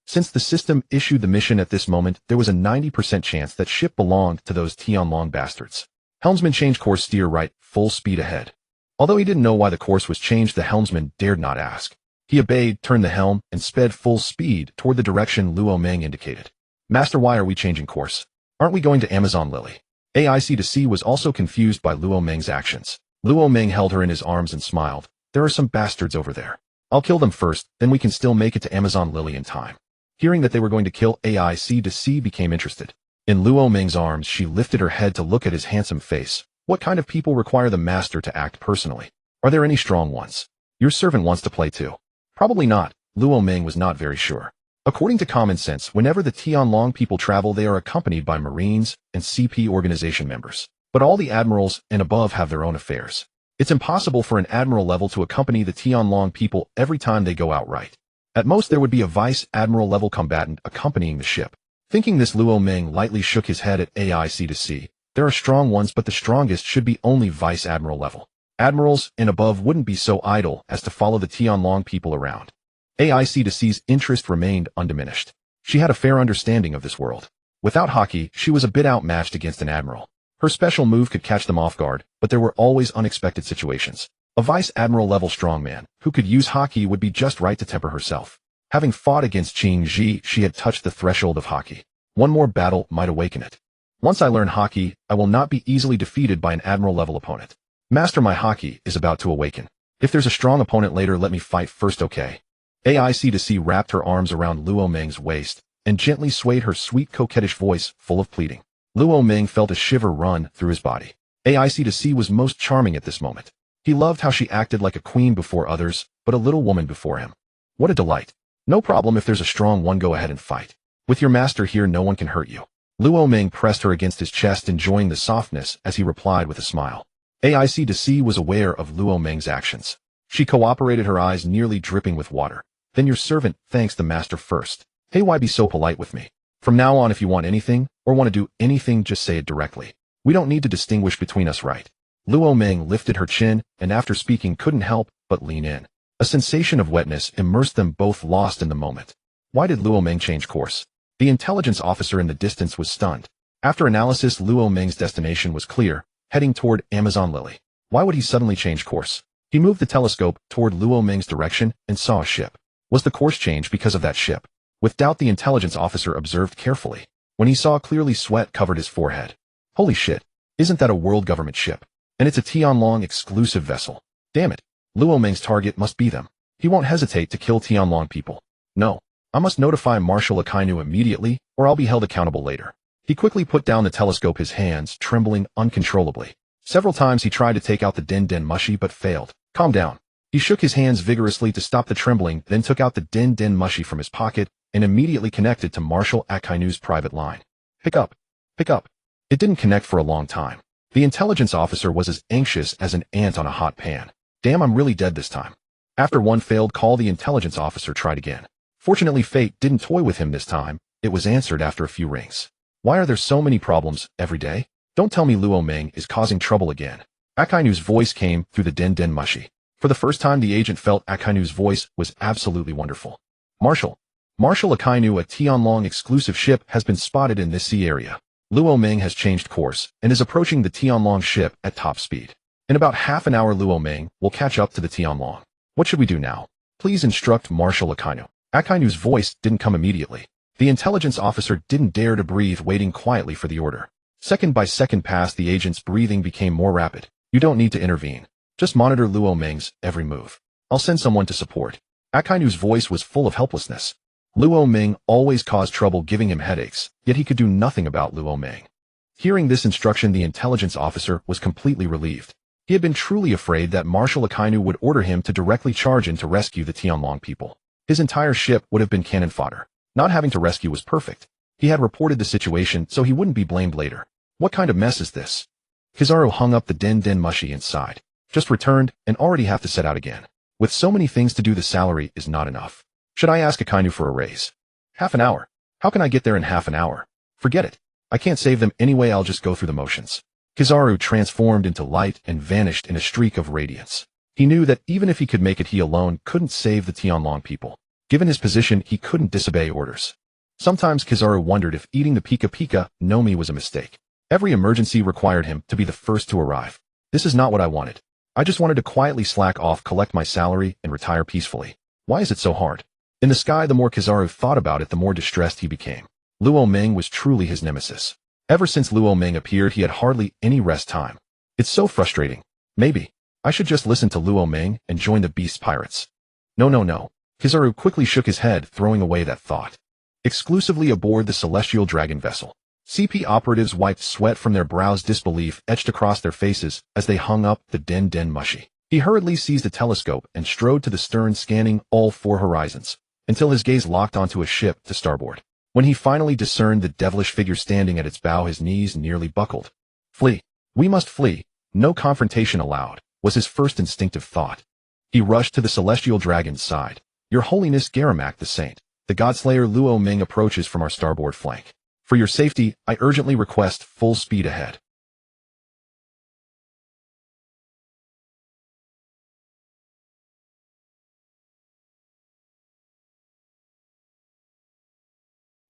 Speaker 1: Since the system issued the mission at this moment, there was a 90% chance that ship belonged to those Tianlong bastards. Helmsman change course, steer right, full speed ahead. Although he didn't know why the course was changed, the helmsman dared not ask. He obeyed, turned the helm, and sped full speed toward the direction Luo Meng indicated. Master, why are we changing course? Aren't we going to Amazon Lily? AIC was also confused by Luo Meng's actions. Luo Meng held her in his arms and smiled. There are some bastards over there. I'll kill them first, then we can still make it to Amazon Lily in time. Hearing that they were going to kill AIC became interested. In Luo Meng's arms, she lifted her head to look at his handsome face. What kind of people require the master to act personally? Are there any strong ones? Your servant wants to play too. Probably not. Luo Meng was not very sure. According to common sense, whenever the Tianlong people travel, they are accompanied by Marines and CP organization members. But all the admirals and above have their own affairs. It's impossible for an admiral level to accompany the Tianlong people every time they go out, right? At most, there would be a vice admiral level combatant accompanying the ship. Thinking this, Luo Meng lightly shook his head at AIC. There are strong ones, but the strongest should be only vice admiral level. Admirals and above wouldn't be so idle as to follow the Tianlong people around. AIC's interest remained undiminished. She had a fair understanding of this world. Without Haki, she was a bit outmatched against an admiral. Her special move could catch them off guard, but there were always unexpected situations. A vice admiral level strongman who could use Haki would be just right to temper herself. Having fought against Qing Ji, she had touched the threshold of Haki. One more battle might awaken it. Once I learn Haki, I will not be easily defeated by an admiral level opponent. Master, my Haki is about to awaken. If there's a strong opponent later, let me fight first, okay? AIC wrapped her arms around Luo Meng's waist and gently swayed her sweet coquettish voice full of pleading. Luo Meng felt a shiver run through his body. AIC was most charming at this moment. He loved how she acted like a queen before others, but a little woman before him. What a delight. No problem, if there's a strong one, go ahead and fight. With your master here, no one can hurt you. Luo Meng pressed her against his chest, enjoying the softness as he replied with a smile. AIC was aware of Luo Meng's actions. She cooperated, her eyes nearly dripping with water. Then your servant thanks the master first. Hey, why be so polite with me? From now on, if you want anything, or want to do anything, just say it directly. We don't need to distinguish between us, right? Luo Meng lifted her chin, and after speaking couldn't help but lean in. A sensation of wetness immersed them both, lost in the moment. Why did Luo Meng change course? The intelligence officer in the distance was stunned. After analysis, Luo Meng's destination was clear, heading toward Amazon Lily. Why would he suddenly change course? He moved the telescope toward Luo Meng's direction and saw a ship. Was the course change because of that ship? With doubt, the intelligence officer observed carefully. When he saw clearly, sweat covered his forehead. Holy shit. Isn't that a world government ship? And it's a Tianlong exclusive vessel. Damn it. Luo Meng's target must be them. He won't hesitate to kill Tianlong people. No. I must notify Marshal Akainu immediately, or I'll be held accountable later. He quickly put down the telescope, his hands trembling uncontrollably. Several times he tried to take out the den mushi but failed. Calm down. He shook his hands vigorously to stop the trembling, then took out the den mushi from his pocket and immediately connected to Marshal Akainu's private line. Pick up. Pick up. It didn't connect for a long time. The intelligence officer was as anxious as an ant on a hot pan. Damn, I'm really dead this time. After one failed call, the intelligence officer tried again. Fortunately, fate didn't toy with him this time. It was answered after a few rings. Why are there so many problems every day? Don't tell me Luo Meng is causing trouble again. Akainu's voice came through the den mushi. For the first time, the agent felt Akainu's voice was absolutely wonderful. Marshal Akainu, a Tianlong exclusive ship, has been spotted in this sea area. Luo Ming has changed course and is approaching the Tianlong ship at top speed. In about half an hour, Luo Ming will catch up to the Tianlong. What should we do now? Please instruct Marshal Akainu. Akainu's voice didn't come immediately. The intelligence officer didn't dare to breathe, waiting quietly for the order. Second by second passed, the agent's breathing became more rapid. You don't need to intervene. Just monitor Luo Ming's every move. I'll send someone to support. Akainu's voice was full of helplessness. Luo Ming always caused trouble, giving him headaches, yet he could do nothing about Luo Ming. Hearing this instruction, the intelligence officer was completely relieved. He had been truly afraid that Marshal Akainu would order him to directly charge in to rescue the Tianlong people. His entire ship would have been cannon fodder. Not having to rescue was perfect. He had reported the situation so he wouldn't be blamed later. What kind of mess is this? Kizaru hung up the den mushi inside. Just returned and already have to set out again. With so many things to do, the salary is not enough. Should I ask Akainu for a raise? Half an hour. How can I get there in half an hour? Forget it. I can't save them anyway, I'll just go through the motions. Kizaru transformed into light and vanished in a streak of radiance. He knew that even if he could make it, he alone couldn't save the Tianlong people. Given his position, he couldn't disobey orders. Sometimes Kizaru wondered if eating the Pika Pika Nomi was a mistake. Every emergency required him to be the first to arrive. This is not what I wanted. I just wanted to quietly slack off, collect my salary, and retire peacefully. Why is it so hard? In the sky, the more Kizaru thought about it, the more distressed he became. Luo Ming was truly his nemesis. Ever since Luo Ming appeared, he had hardly any rest time. It's so frustrating. Maybe I should just listen to Luo Ming and join the Beast Pirates. No. Kizaru quickly shook his head, throwing away that thought. Exclusively aboard the Celestial Dragon vessel. CP operatives wiped sweat from their brows, disbelief etched across their faces as they hung up the den mushi. He hurriedly seized a telescope and strode to the stern, scanning all 4 horizons, until his gaze locked onto a ship to starboard. When he finally discerned the devilish figure standing at its bow, his knees nearly buckled. Flee. We must flee. No confrontation allowed, was his first instinctive thought. He rushed to the Celestial Dragon's side. Your Holiness Garamak the Saint, the Godslayer Luo Ming approaches from our starboard flank. For your safety, I urgently request full speed ahead.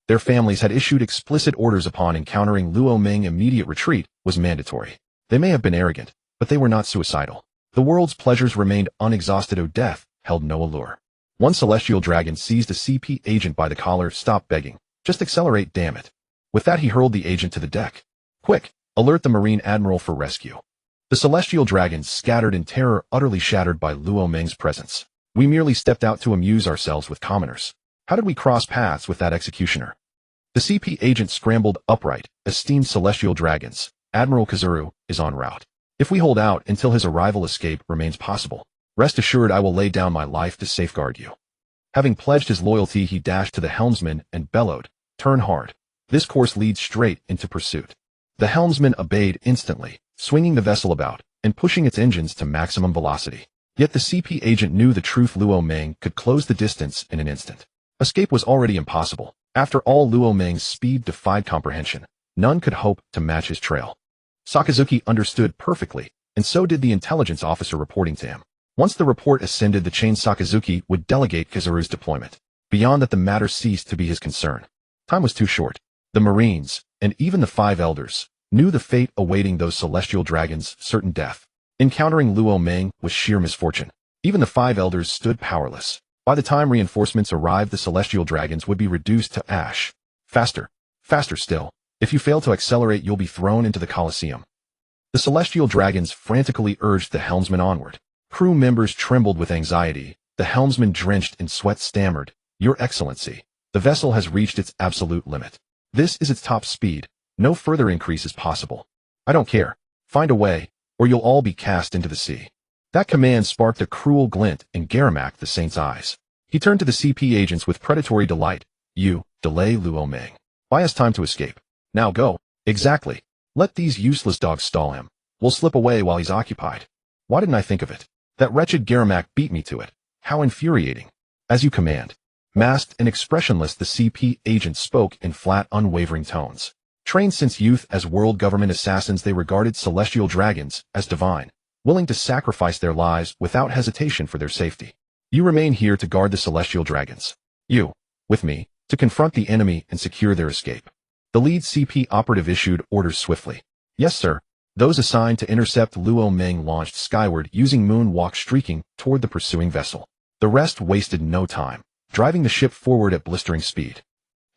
Speaker 1: Their families had issued explicit orders upon encountering Luo Ming. Immediate retreat was mandatory. They may have been arrogant, but they were not suicidal. The world's pleasures remained unexhausted. Death held no allure. One Celestial Dragon seized a CP agent by the collar. Stop begging. Just accelerate, damn it. With that, he hurled the agent to the deck. Quick, alert the Marine Admiral for rescue. The Celestial Dragons scattered in terror, utterly shattered by Luo Ming's presence. We merely stepped out to amuse ourselves with commoners. How did we cross paths with that executioner? The CP agent scrambled upright. Esteemed Celestial Dragons, Admiral Kizaru is en route. If we hold out until his arrival, escape remains possible. Rest assured, I will lay down my life to safeguard you. Having pledged his loyalty, he dashed to the helmsman and bellowed, turn hard. This course leads straight into pursuit. The helmsman obeyed instantly, swinging the vessel about and pushing its engines to maximum velocity. Yet the CP agent knew the truth. Luo Ming could close the distance in an instant. Escape was already impossible. After all, Luo Ming's speed defied comprehension. None could hope to match his trail. Sakazuki understood perfectly, and so did the intelligence officer reporting to him. Once the report ascended the chain, Sakazuki would delegate Kizaru's deployment. Beyond that, the matter ceased to be his concern. Time was too short. The Marines, and even the 5 elders, knew the fate awaiting those Celestial Dragons, certain death. Encountering Luo Ming was sheer misfortune. Even the 5 elders stood powerless. By the time reinforcements arrived, the Celestial Dragons would be reduced to ash. Faster still. If you fail to accelerate, you'll be thrown into the Colosseum. The Celestial Dragons frantically urged the helmsman onward. Crew members trembled with anxiety. The helmsman, drenched in sweat, stammered, Your Excellency, the vessel has reached its absolute limit. This is its top speed. No further increase is possible. I don't care. Find a way, or you'll all be cast into the sea. That command sparked a cruel glint in Garamak the Saint's eyes. He turned to the CP agents with predatory delight. You, delay Luo Ming. Buy us time to escape. Now go. Exactly. Let these useless dogs stall him. We'll slip away while he's occupied. Why didn't I think of it? That wretched Garamak beat me to it. How infuriating. As you command. Masked and expressionless, the CP agent spoke in flat, unwavering tones. Trained since youth as world government assassins, they regarded Celestial Dragons as divine. willing to sacrifice their lives without hesitation for their safety. You remain here to guard the celestial dragons. You, with me, to confront the enemy and secure their escape. The lead CP operative issued orders swiftly. Yes, sir. Those assigned to intercept Luo Meng launched skyward using moonwalk streaking toward the pursuing vessel. The rest wasted no time, driving the ship forward at blistering speed.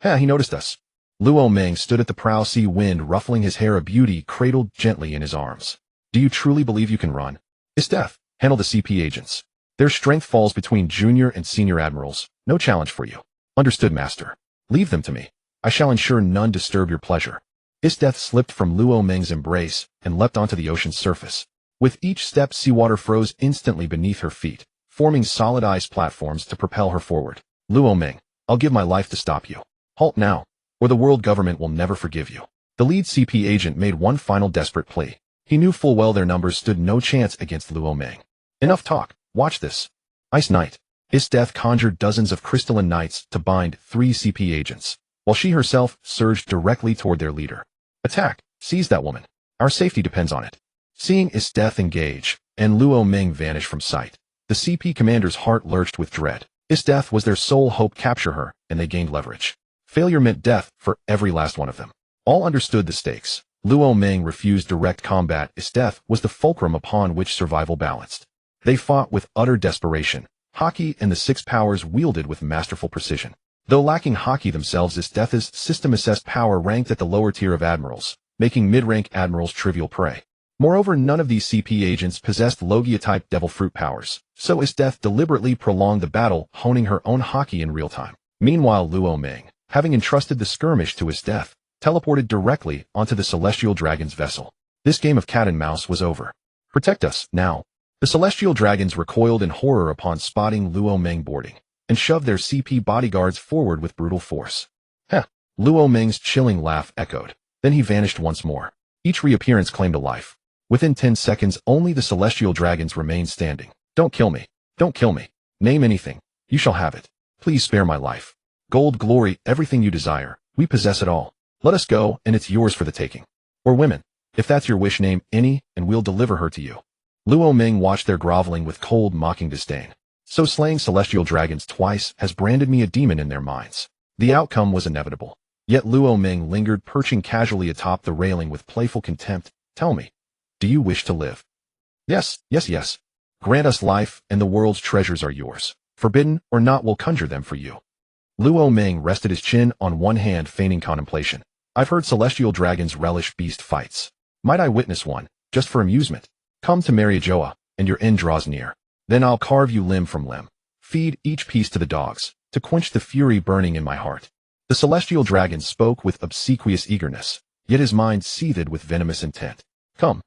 Speaker 1: He noticed us. Luo Meng stood at the prow, sea wind ruffling his hair, a beauty cradled gently in his arms. Do you truly believe you can run? Isteth, handle the CP agents. Their strength falls between junior and senior admirals. No challenge for you. Understood, master. Leave them to me. I shall ensure none disturb your pleasure. Isteth slipped from Luo Meng's embrace and leapt onto the ocean's surface. With each step, seawater froze instantly beneath her feet, forming solid ice platforms to propel her forward. Luo Meng, I'll give my life to stop you. Halt now, or the world government will never forgive you. The lead CP agent made one final desperate plea. He knew full well their numbers stood no chance against Luo Meng. Enough talk. Watch this. Ice Knight. Isteth conjured dozens of crystalline knights to bind 3 CP agents, while she herself surged directly toward their leader. Attack! Seize that woman. Our safety depends on it. Seeing Isteth engage, and Luo Meng vanish from sight, the CP commander's heart lurched with dread. Isteth was their sole hope. Capture her, and they gained leverage. Failure meant death for every last one of them. All understood the stakes. Luo Meng refused direct combat. Isteth was the fulcrum upon which survival balanced. They fought with utter desperation. Haki and the 6 powers wielded with masterful precision. Though lacking Haki themselves, Isteth's system-assessed power ranked at the lower tier of admirals, making mid-rank admirals trivial prey. Moreover, none of these CP agents possessed Logia-type devil fruit powers, so Isteth deliberately prolonged the battle, honing her own Haki in real time. Meanwhile, Luo Meng, having entrusted the skirmish to Isteth, teleported directly onto the celestial dragon's vessel. This game of cat and mouse was over. Protect us, now. The celestial dragons recoiled in horror upon spotting Luo Meng boarding, and shoved their CP bodyguards forward with brutal force. Luo Meng's chilling laugh echoed. Then he vanished once more. Each reappearance claimed a life. Within 10 seconds, only the celestial dragons remained standing. Don't kill me. Don't kill me. Name anything. You shall have it. Please spare my life. Gold, glory, everything you desire. We possess it all. Let us go, and it's yours for the taking. Or women. If that's your wish, name any, and we'll deliver her to you. Luo Meng watched their groveling with cold, mocking disdain. So slaying celestial dragons twice has branded me a demon in their minds. The outcome was inevitable. Yet Luo Meng lingered, perching casually atop the railing with playful contempt. Tell me, do you wish to live? Yes, yes, yes. Grant us life, and the world's treasures are yours. Forbidden or not, we'll conjure them for you. Luo Meng rested his chin on one hand, feigning contemplation. I've heard celestial dragons relish beast fights. Might I witness one, just for amusement? Come to Mariajoa, and your end draws near. Then I'll carve you limb from limb. Feed each piece to the dogs, to quench the fury burning in my heart. The celestial dragon spoke with obsequious eagerness, yet his mind seethed with venomous intent. Come.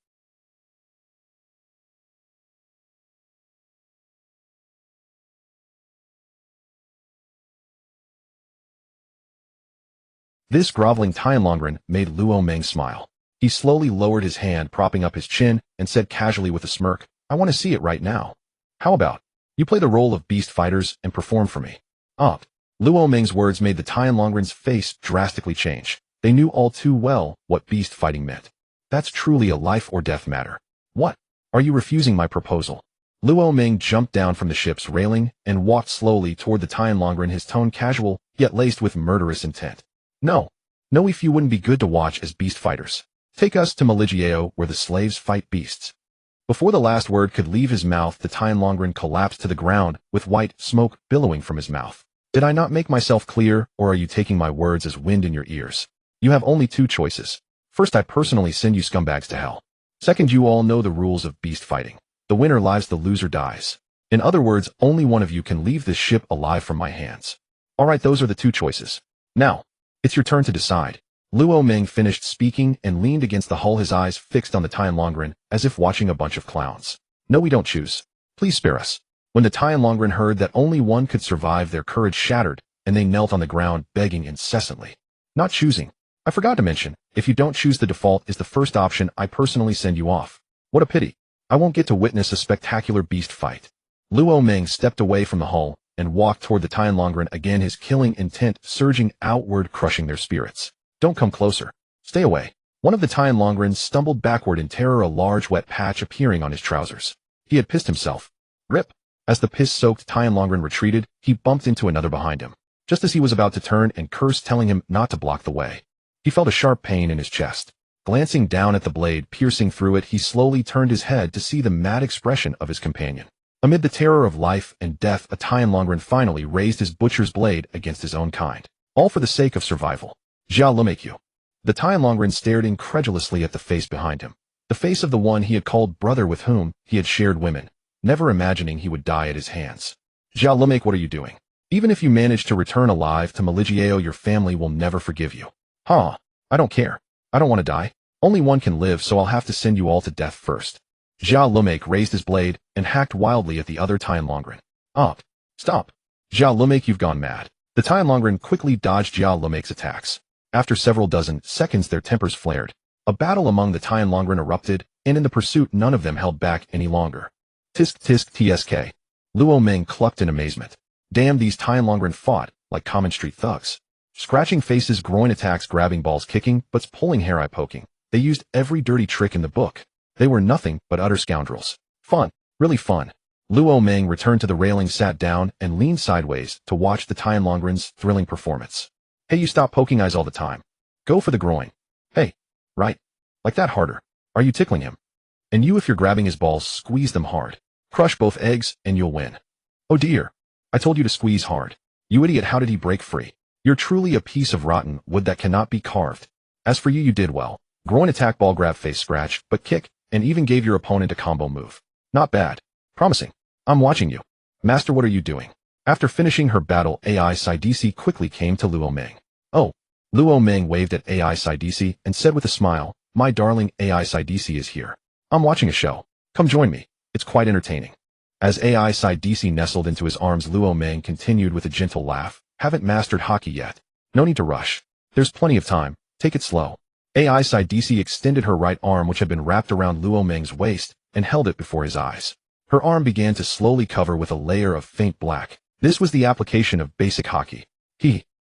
Speaker 1: This groveling Tianlongren made Luo Meng smile. He slowly lowered his hand, propping up his chin, and said casually with a smirk, I want to see it right now. How about, you play the role of beast fighters and perform for me? Luo Meng's words made the Tianlongren's face drastically change. They knew all too well what beast fighting meant. That's truly a life or death matter. What? Are you refusing my proposal? Luo Meng jumped down from the ship's railing and walked slowly toward the Tianlongren, his tone casual, yet laced with murderous intent. No, if you wouldn't be good to watch as beast fighters. Take us to Maligieo, where the slaves fight beasts. Before the last word could leave his mouth, the Tianlongren collapsed to the ground, with white smoke billowing from his mouth. Did I not make myself clear, or are you taking my words as wind in your ears? You have only 2 choices. First, I personally send you scumbags to hell. Second, you all know the rules of beast fighting. The winner lives, the loser dies. In other words, only one of you can leave this ship alive from my hands. Alright, those are the 2 choices. Now, it's your turn to decide. Luo Meng finished speaking and leaned against the hull, his eyes fixed on the Tianlongren, as if watching a bunch of clowns. No, we don't choose. Please spare us. When the Tianlongren heard that only one could survive, their courage shattered, and they knelt on the ground, begging incessantly. Not choosing. I forgot to mention, if you don't choose, the default is the first option. I personally send you off. What a pity. I won't get to witness a spectacular beast fight. Luo Meng stepped away from the hull and walked toward the Tianlongren, again his killing intent surging outward, crushing their spirits. Don't come closer. Stay away. One of the Tian Longrens stumbled backward in terror, a large wet patch appearing on his trousers. He had pissed himself. Rip. As the piss-soaked Tian Longren retreated, he bumped into another behind him, just as he was about to turn and curse, telling him not to block the way. He felt a sharp pain in his chest. Glancing down at the blade piercing through it, he slowly turned his head to see the mad expression of his companion. Amid the terror of life and death, a Tian Longren finally raised his butcher's blade against his own kind, all for the sake of survival. Jia Lumekyu. The Tian Longren stared incredulously at the face behind him, the face of the one he had called brother, with whom he had shared women, never imagining he would die at his hands. Jia Lumek, what are you doing? Even if you manage to return alive to Maligiao, your family will never forgive you. Huh, I don't care. I don't want to die. Only one can live, so I'll have to send you all to death first. Jia Lumek raised his blade and hacked wildly at the other Tian Longren. Stop. Jia Lumek, you've gone mad. The Tian Longren quickly dodged Jia Lumek's attacks. After several dozen seconds, their tempers flared. A battle among the Tian Longren erupted, and in the pursuit none of them held back any longer. Tisk tisk tsk. Luo Ming clucked in amazement. Damn, these Tian Longren fought like common street thugs. Scratching faces, groin attacks, grabbing balls, kicking, butts, pulling hair, eye poking. They used every dirty trick in the book. They were nothing but utter scoundrels. Fun. Really fun. Luo Ming returned to the railing, sat down, and leaned sideways to watch the Tian Longren's thrilling performance. Hey, you stop poking eyes all the time. Go for the groin. Hey. Right. Like that, harder. Are you tickling him? And you, if you're grabbing his balls, squeeze them hard. Crush both eggs, and you'll win. Oh dear. I told you to squeeze hard. You idiot, how did he break free? You're truly a piece of rotten wood that cannot be carved. As for you did well. Groin attack, ball grab, face scratch, but kick, and even gave your opponent a combo move. Not bad. Promising. I'm watching you. Master, what are you doing? After finishing her battle, AI Sidisi quickly came to Luo Ming. Oh. Luo Ming waved at AI Sidisi and said with a smile, my darling, AI Sidisi is here. I'm watching a show. Come join me. It's quite entertaining. As AI Sidisi nestled into his arms, Luo Ming continued with a gentle laugh. Haven't mastered hockey yet. No need to rush. There's plenty of time. Take it slow. AI Sidisi extended her right arm, which had been wrapped around Luo Ming's waist, and held it before his eyes. Her arm began to slowly cover with a layer of faint black. This was the application of basic hockey.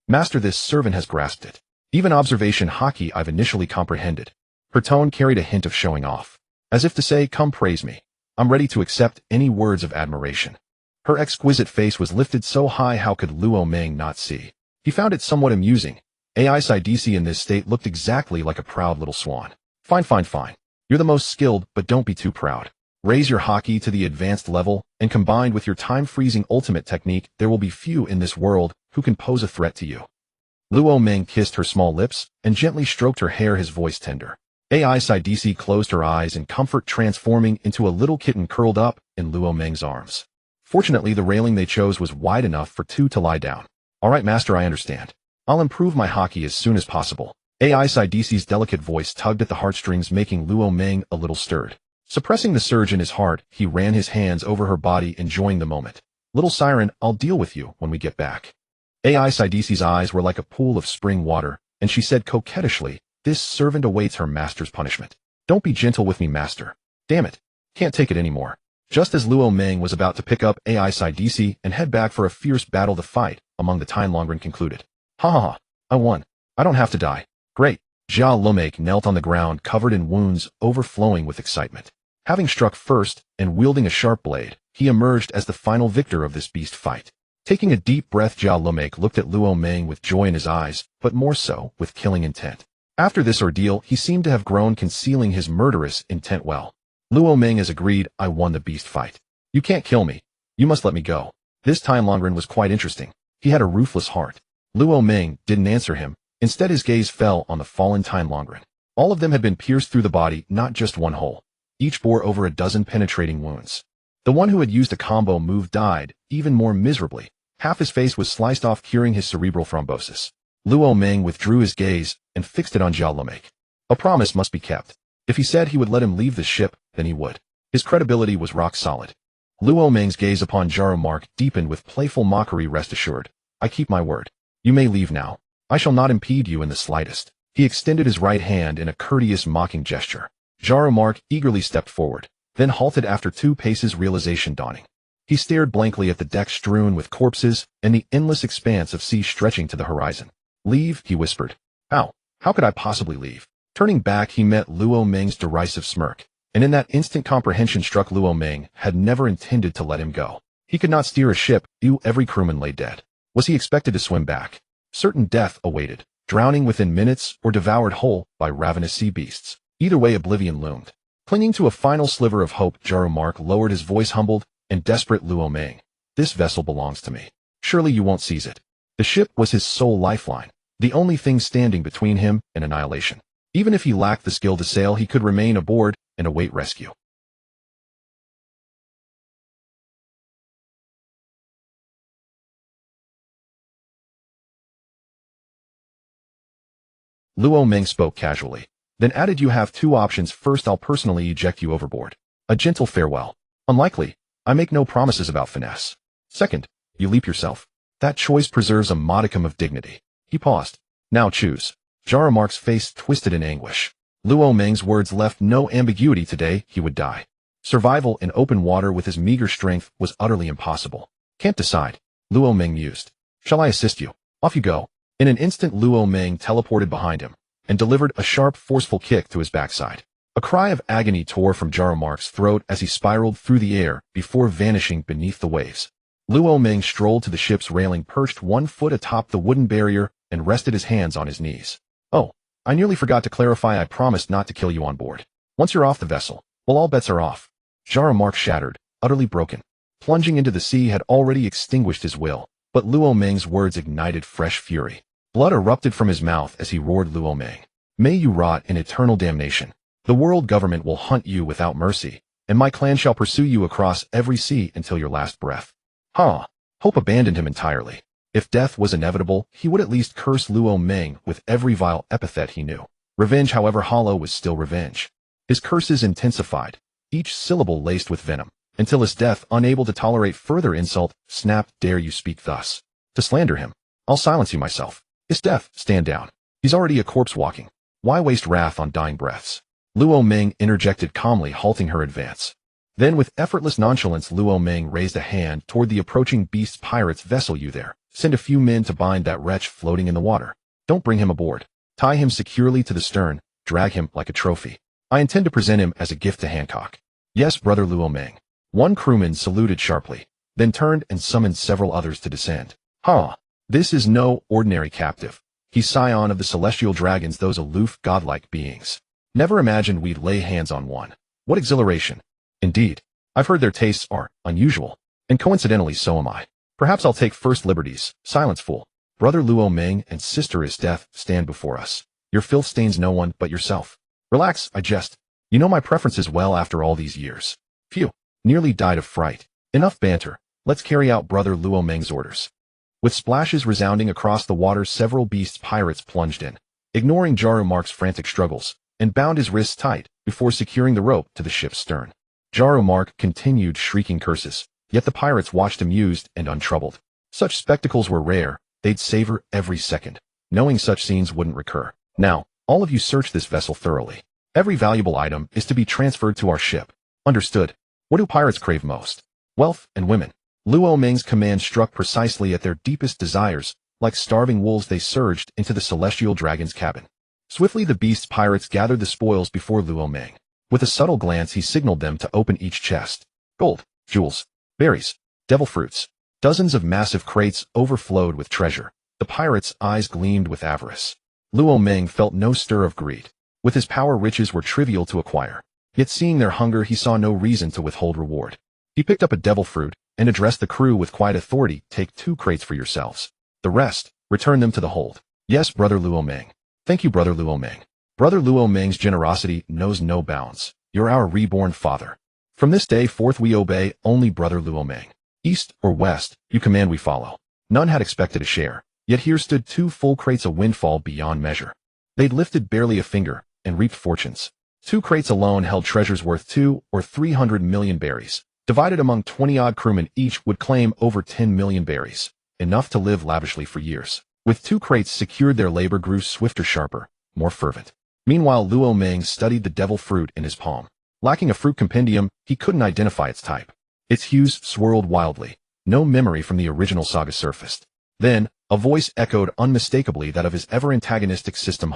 Speaker 1: Master, this servant has grasped it. Even observation hockey I've initially comprehended. Her tone carried a hint of showing off. As if to say, come praise me. I'm ready to accept any words of admiration. Her exquisite face was lifted so high, how could Luo Ming not see? He found it somewhat amusing. AI Sidisi in this state looked exactly like a proud little swan. Fine. You're the most skilled, but don't be too proud. Raise your hockey to the advanced level, and combined with your time-freezing ultimate technique, there will be few in this world who can pose a threat to you. Luo Ming kissed her small lips and gently stroked her hair, his voice tender. AI Sidisi closed her eyes in comfort, transforming into a little kitten curled up in Luo Ming's arms. Fortunately, the railing they chose was wide enough for two to lie down. All right, master, I understand. I'll improve my hockey as soon as possible. AI Sidisi's delicate voice tugged at the heartstrings, making Luo Ming a little stirred. Suppressing the surge in his heart, he ran his hands over her body, enjoying the moment. Little siren, I'll deal with you when we get back. AI Sidisi's eyes were like a pool of spring water, and she said coquettishly, this servant awaits her master's punishment. Don't be gentle with me, master. Damn it. Can't take it anymore. Just as Luo Ming was about to pick up AI Sidisi and head back for a fierce battle, the fight among the Tian Longren concluded. Ha. I won. I don't have to die. Great. Jia Lumek knelt on the ground, covered in wounds, overflowing with excitement. Having struck first and wielding a sharp blade, he emerged as the final victor of this beast fight. Taking a deep breath, Jia Lumek looked at Luo Ming with joy in his eyes, but more so with killing intent. After this ordeal, he seemed to have grown, concealing his murderous intent well. Luo Ming has agreed, I won the beast fight. You can't kill me. You must let me go. This Tian Longren was quite interesting. He had a ruthless heart. Luo Ming didn't answer him. Instead, his gaze fell on the fallen Tian Longren. All of them had been pierced through the body, not just one hole. Each bore over a dozen penetrating wounds. The one who had used a combo move died, even more miserably. Half his face was sliced off, curing his cerebral thrombosis. Luo Ming withdrew his gaze and fixed it on Jia Lumek. A promise must be kept. If he said he would let him leave the ship, then he would. His credibility was rock solid. Luo Ming's gaze upon Jaro Mark deepened with playful mockery. Rest assured, I keep my word. You may leave now. I shall not impede you in the slightest. He extended his right hand in a courteous, mocking gesture. Jaro Mark eagerly stepped forward, then halted after 2 paces, realization dawning. He stared blankly at the deck strewn with corpses and the endless expanse of sea stretching to the horizon. Leave, he whispered. How could I possibly leave? Turning back, he met Luo Ming's derisive smirk, and in that instant comprehension struck. Luo Ming had never intended to let him go. He could not steer a ship. Every crewman lay dead. Was he expected to swim back? Certain death awaited, drowning within minutes or devoured whole by ravenous sea beasts. Either way, oblivion loomed. Clinging to a final sliver of hope, Jarumark lowered his voice, humbled and desperate. Luo Ming, this vessel belongs to me. Surely you won't seize it. The ship was his sole lifeline, the only thing standing between him and annihilation. Even if he lacked the skill to sail, he could remain aboard and await rescue. Luo Ming spoke casually, then added, you have two options. First, I'll personally eject you overboard. A gentle farewell. Unlikely. I make no promises about finesse. Second, you leap yourself. That choice preserves a modicum of dignity. He paused. Now choose. Jarumark's face twisted in anguish. Luo Ming's words left no ambiguity. Today, he would die. Survival in open water with his meager strength was utterly impossible. Can't decide. Luo Ming mused. Shall I assist you? Off you go. In an instant, Luo Ming teleported behind him and delivered a sharp, forceful kick to his backside. A cry of agony tore from Jarumark's throat as he spiraled through the air before vanishing beneath the waves. Luo Ming strolled to the ship's railing, perched 1 foot atop the wooden barrier, and rested his hands on his knees. Oh, I nearly forgot to clarify. I promised not to kill you on board. Once you're off the vessel, well, all bets are off. Jarumark, shattered, utterly broken, plunging into the sea, had already extinguished his will, but Luo Ming's words ignited fresh fury. Blood erupted from his mouth as he roared, Luo Ming, may you rot in eternal damnation. The world government will hunt you without mercy, and my clan shall pursue you across every sea until your last breath. Hope abandoned him entirely. If death was inevitable, he would at least curse Luo Ming with every vile epithet he knew. Revenge, however hollow, was still revenge. His curses intensified, each syllable laced with venom, until his death, unable to tolerate further insult, snapped, dare you speak thus? To slander him? I'll silence you myself. His death, stand down. He's already a corpse walking. Why waste wrath on dying breaths? Luo Ming interjected calmly, halting her advance. Then with effortless nonchalance, Luo Ming raised a hand toward the approaching beast pirate's vessel. You there? Send a few men to bind that wretch floating in the water. Don't bring him aboard. Tie him securely to the stern, drag him like a trophy. I intend to present him as a gift to Hancock. Yes, brother Luo Ming. One crewman saluted sharply, then turned and summoned several others to descend. This is no ordinary captive. He's scion of the celestial dragons, those aloof, godlike beings. Never imagined we'd lay hands on one. What exhilaration. Indeed, I've heard their tastes are unusual, and coincidentally so am I. Perhaps I'll take first liberties. Silence, fool. Brother Luo Ming and sister is death stand before us. Your filth stains no one but yourself. Relax, I jest. You know my preferences well after all these years. Phew, nearly died of fright. Enough banter. Let's carry out brother Luo Ming's orders. With splashes resounding across the water, several beast pirates plunged in, ignoring Jarumark's frantic struggles, and bound his wrists tight before securing the rope to the ship's stern. Jarumark continued shrieking curses, yet the pirates watched amused and untroubled. Such spectacles were rare. They'd savor every second, knowing such scenes wouldn't recur. Now, all of you search this vessel thoroughly. Every valuable item is to be transferred to our ship. Understood? What do pirates crave most? Wealth and women. Luo Ming's command struck precisely at their deepest desires. Like starving wolves, they surged into the celestial dragon's cabin. Swiftly the beast pirates gathered the spoils before Luo Ming. With a subtle glance, he signaled them to open each chest. Gold, jewels, berries, devil fruits. Dozens of massive crates overflowed with treasure. The pirates' eyes gleamed with avarice. Luo Ming felt no stir of greed. With his power, riches were trivial to acquire. Yet seeing their hunger, he saw no reason to withhold reward. He picked up a devil fruit and addressed the crew with quiet authority. Take 2 crates for yourselves. The rest, return them to the hold. Yes, brother Luo Ming. Thank you, brother Luo Ming. Brother Luo Ming's generosity knows no bounds. You're our reborn father. From this day forth we obey only brother Luo Ming. East or west, you command, we follow. None had expected a share, yet here stood 2 full crates, a windfall beyond measure. They'd lifted barely a finger and reaped fortunes. 2 crates alone held treasures worth 200 or 300 million berries. Divided among 20-odd crewmen, each would claim over 10 million berries, enough to live lavishly for years. With 2 crates secured, their labor grew swifter, sharper, more fervent. Meanwhile, Luo Ming studied the devil fruit in his palm. Lacking a fruit compendium, he couldn't identify its type. Its hues swirled wildly. No memory from the original saga surfaced. Then, a voice echoed unmistakably, that of his ever-antagonistic system.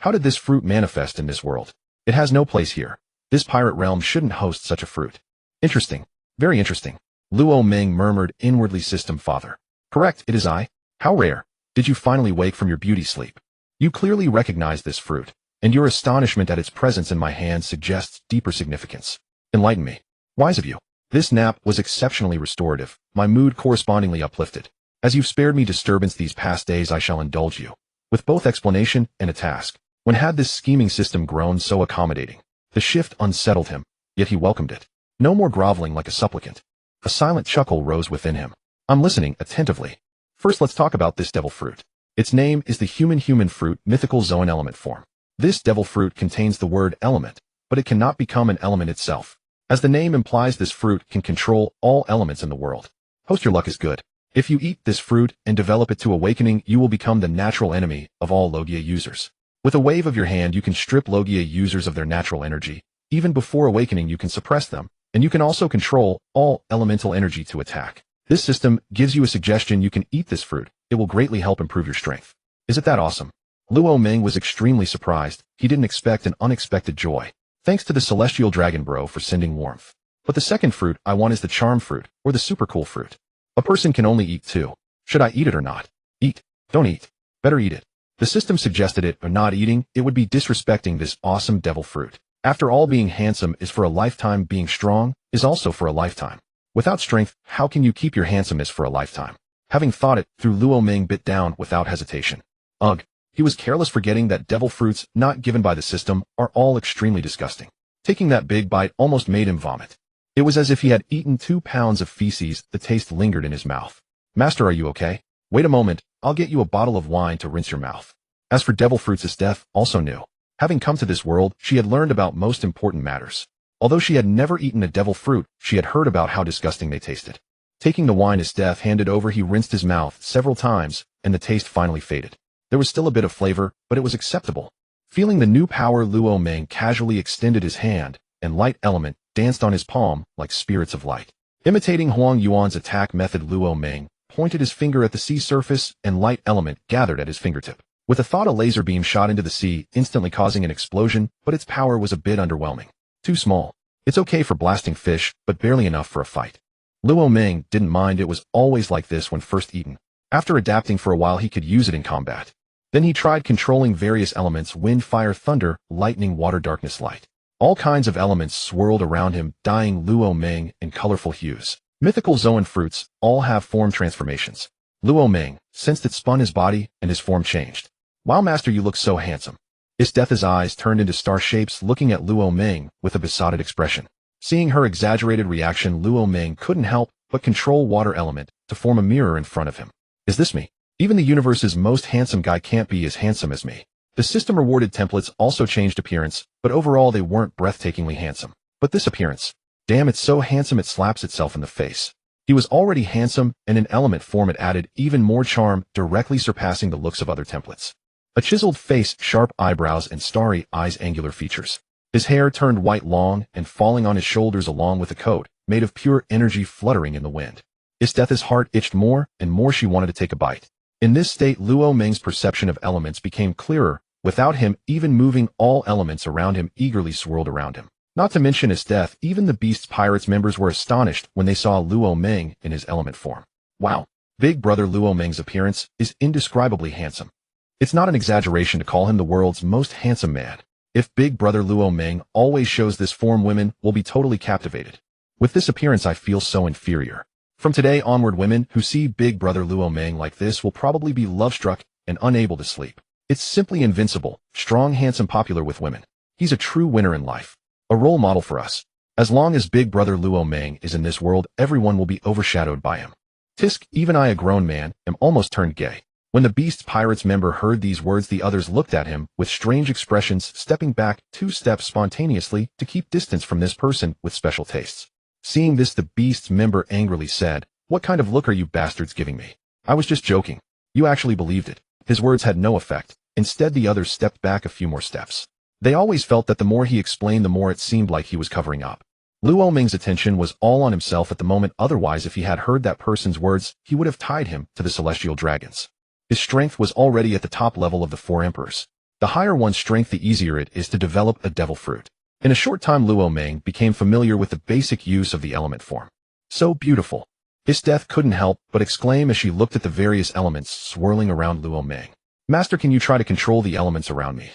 Speaker 1: How did this fruit manifest in this world? It has no place here. This pirate realm shouldn't host such a fruit. Interesting. Very interesting. Luo Ming murmured inwardly, System Father. Correct, it is I. How rare. Did you finally wake from your beauty sleep? You clearly recognize this fruit, and your astonishment at its presence in my hand suggests deeper significance. Enlighten me. Wise of you. This nap was exceptionally restorative, my mood correspondingly uplifted. As you've spared me disturbance these past days, I shall indulge you with both explanation and a task. When had this scheming system grown so accommodating? The shift unsettled him, yet he welcomed it. No more groveling like a supplicant. A silent chuckle rose within him. I'm listening attentively. First, let's talk about this devil fruit. Its name is the human fruit, mythical Zoan element form. This devil fruit contains the word element, but it cannot become an element itself. As the name implies, this fruit can control all elements in the world. Host, your luck is good. If you eat this fruit and develop it to awakening, you will become the natural enemy of all Logia users. With a wave of your hand, you can strip Logia users of their natural energy. Even before awakening, you can suppress them, and you can also control all elemental energy to attack. This system gives you a suggestion: you can eat this fruit. It will greatly help improve your strength. Is it that awesome? Luo Ming was extremely surprised. He didn't expect an unexpected joy. Thanks to the celestial dragon bro for sending warmth. But the second fruit I want is the charm fruit, or the super cool fruit. A person can only eat two. Should I eat it or not? Eat. Don't eat. Better eat it. The system suggested it, but not eating, it would be disrespecting this awesome devil fruit. After all, being handsome is for a lifetime, being strong is also for a lifetime. Without strength, how can you keep your handsomeness for a lifetime? Having thought it through, Luo Ming bit down without hesitation. Ugh. He was careless, forgetting that devil fruits not given by the system are all extremely disgusting. Taking that big bite almost made him vomit. It was as if he had eaten 2 pounds of feces. The taste lingered in his mouth. Master, are you okay? Wait a moment, I'll get you a bottle of wine to rinse your mouth. As for devil fruits, his death also knew. Having come to this world, she had learned about most important matters. Although she had never eaten a devil fruit, she had heard about how disgusting they tasted. Taking the wine his death handed over, he rinsed his mouth several times, and the taste finally faded. There was still a bit of flavor, but it was acceptable. Feeling the new power, Luo Ming casually extended his hand, and light element danced on his palm like spirits of light. Imitating Huang Yuan's attack method, Luo Ming pointed his finger at the sea surface, and light element gathered at his fingertip. With a thought, a laser beam shot into the sea, instantly causing an explosion, but its power was a bit underwhelming. Too small. It's okay for blasting fish, but barely enough for a fight. Luo Ming didn't mind. It was always like this when first eaten. After adapting for a while, he could use it in combat. Then he tried controlling various elements: wind, fire, thunder, lightning, water, darkness, light. All kinds of elements swirled around him, dyeing Luo Ming in colorful hues. Mythical Zoan fruits all have form transformations. Luo Ming sensed it spun his body, and his form changed. Wow, master, you look so handsome. His death's eyes turned into star shapes, looking at Luo Ming with a besotted expression. Seeing her exaggerated reaction, Luo Ming couldn't help but control water element to form a mirror in front of him. Is this me? Even the universe's most handsome guy can't be as handsome as me. The system rewarded templates also changed appearance, but overall they weren't breathtakingly handsome. But this appearance, damn, it's so handsome it slaps itself in the face. He was already handsome, and in element form it added even more charm, directly surpassing the looks of other templates. A chiseled face, sharp eyebrows, and starry eyes, angular features. His hair turned white, long, and falling on his shoulders, along with a coat made of pure energy fluttering in the wind. Isteth's heart itched more and more. She wanted to take a bite. In this state, Luo Ming's perception of elements became clearer. Without him even moving, all elements around him eagerly swirled around him. Not to mention his death, even the Beast's Pirates members were astonished when they saw Luo Ming in his element form. Wow, Big Brother Luo Ming's appearance is indescribably handsome. It's not an exaggeration to call him the world's most handsome man. If Big Brother Luo Ming always shows this form, women will be totally captivated. With this appearance, I feel so inferior. From today onward, women who see Big Brother Luo Ming like this will probably be love-struck and unable to sleep. It's simply invincible, strong, handsome, popular with women. He's a true winner in life. A role model for us. As long as Big Brother Luo Ming is in this world, everyone will be overshadowed by him. Tisk, even I, a grown man, am almost turned gay. When the Beast's Pirates member heard these words, the others looked at him with strange expressions, stepping back 2 steps spontaneously to keep distance from this person with special tastes. Seeing this, the Beast's member angrily said, "What kind of look are you bastards giving me? I was just joking." You actually believed it. His words had no effect. Instead, the others stepped back a few more steps. They always felt that the more he explained, the more it seemed like he was covering up. Luo Ming's attention was all on himself at the moment. Otherwise, if he had heard that person's words, he would have tied him to the celestial dragons. His strength was already at the top level of the 4 emperors. The higher one's strength, the easier it is to develop a devil fruit. In a short time, Luo Ming became familiar with the basic use of the element form. So beautiful. Isdeth couldn't help but exclaim as she looked at the various elements swirling around Luo Ming. Master, can you try to control the elements around me?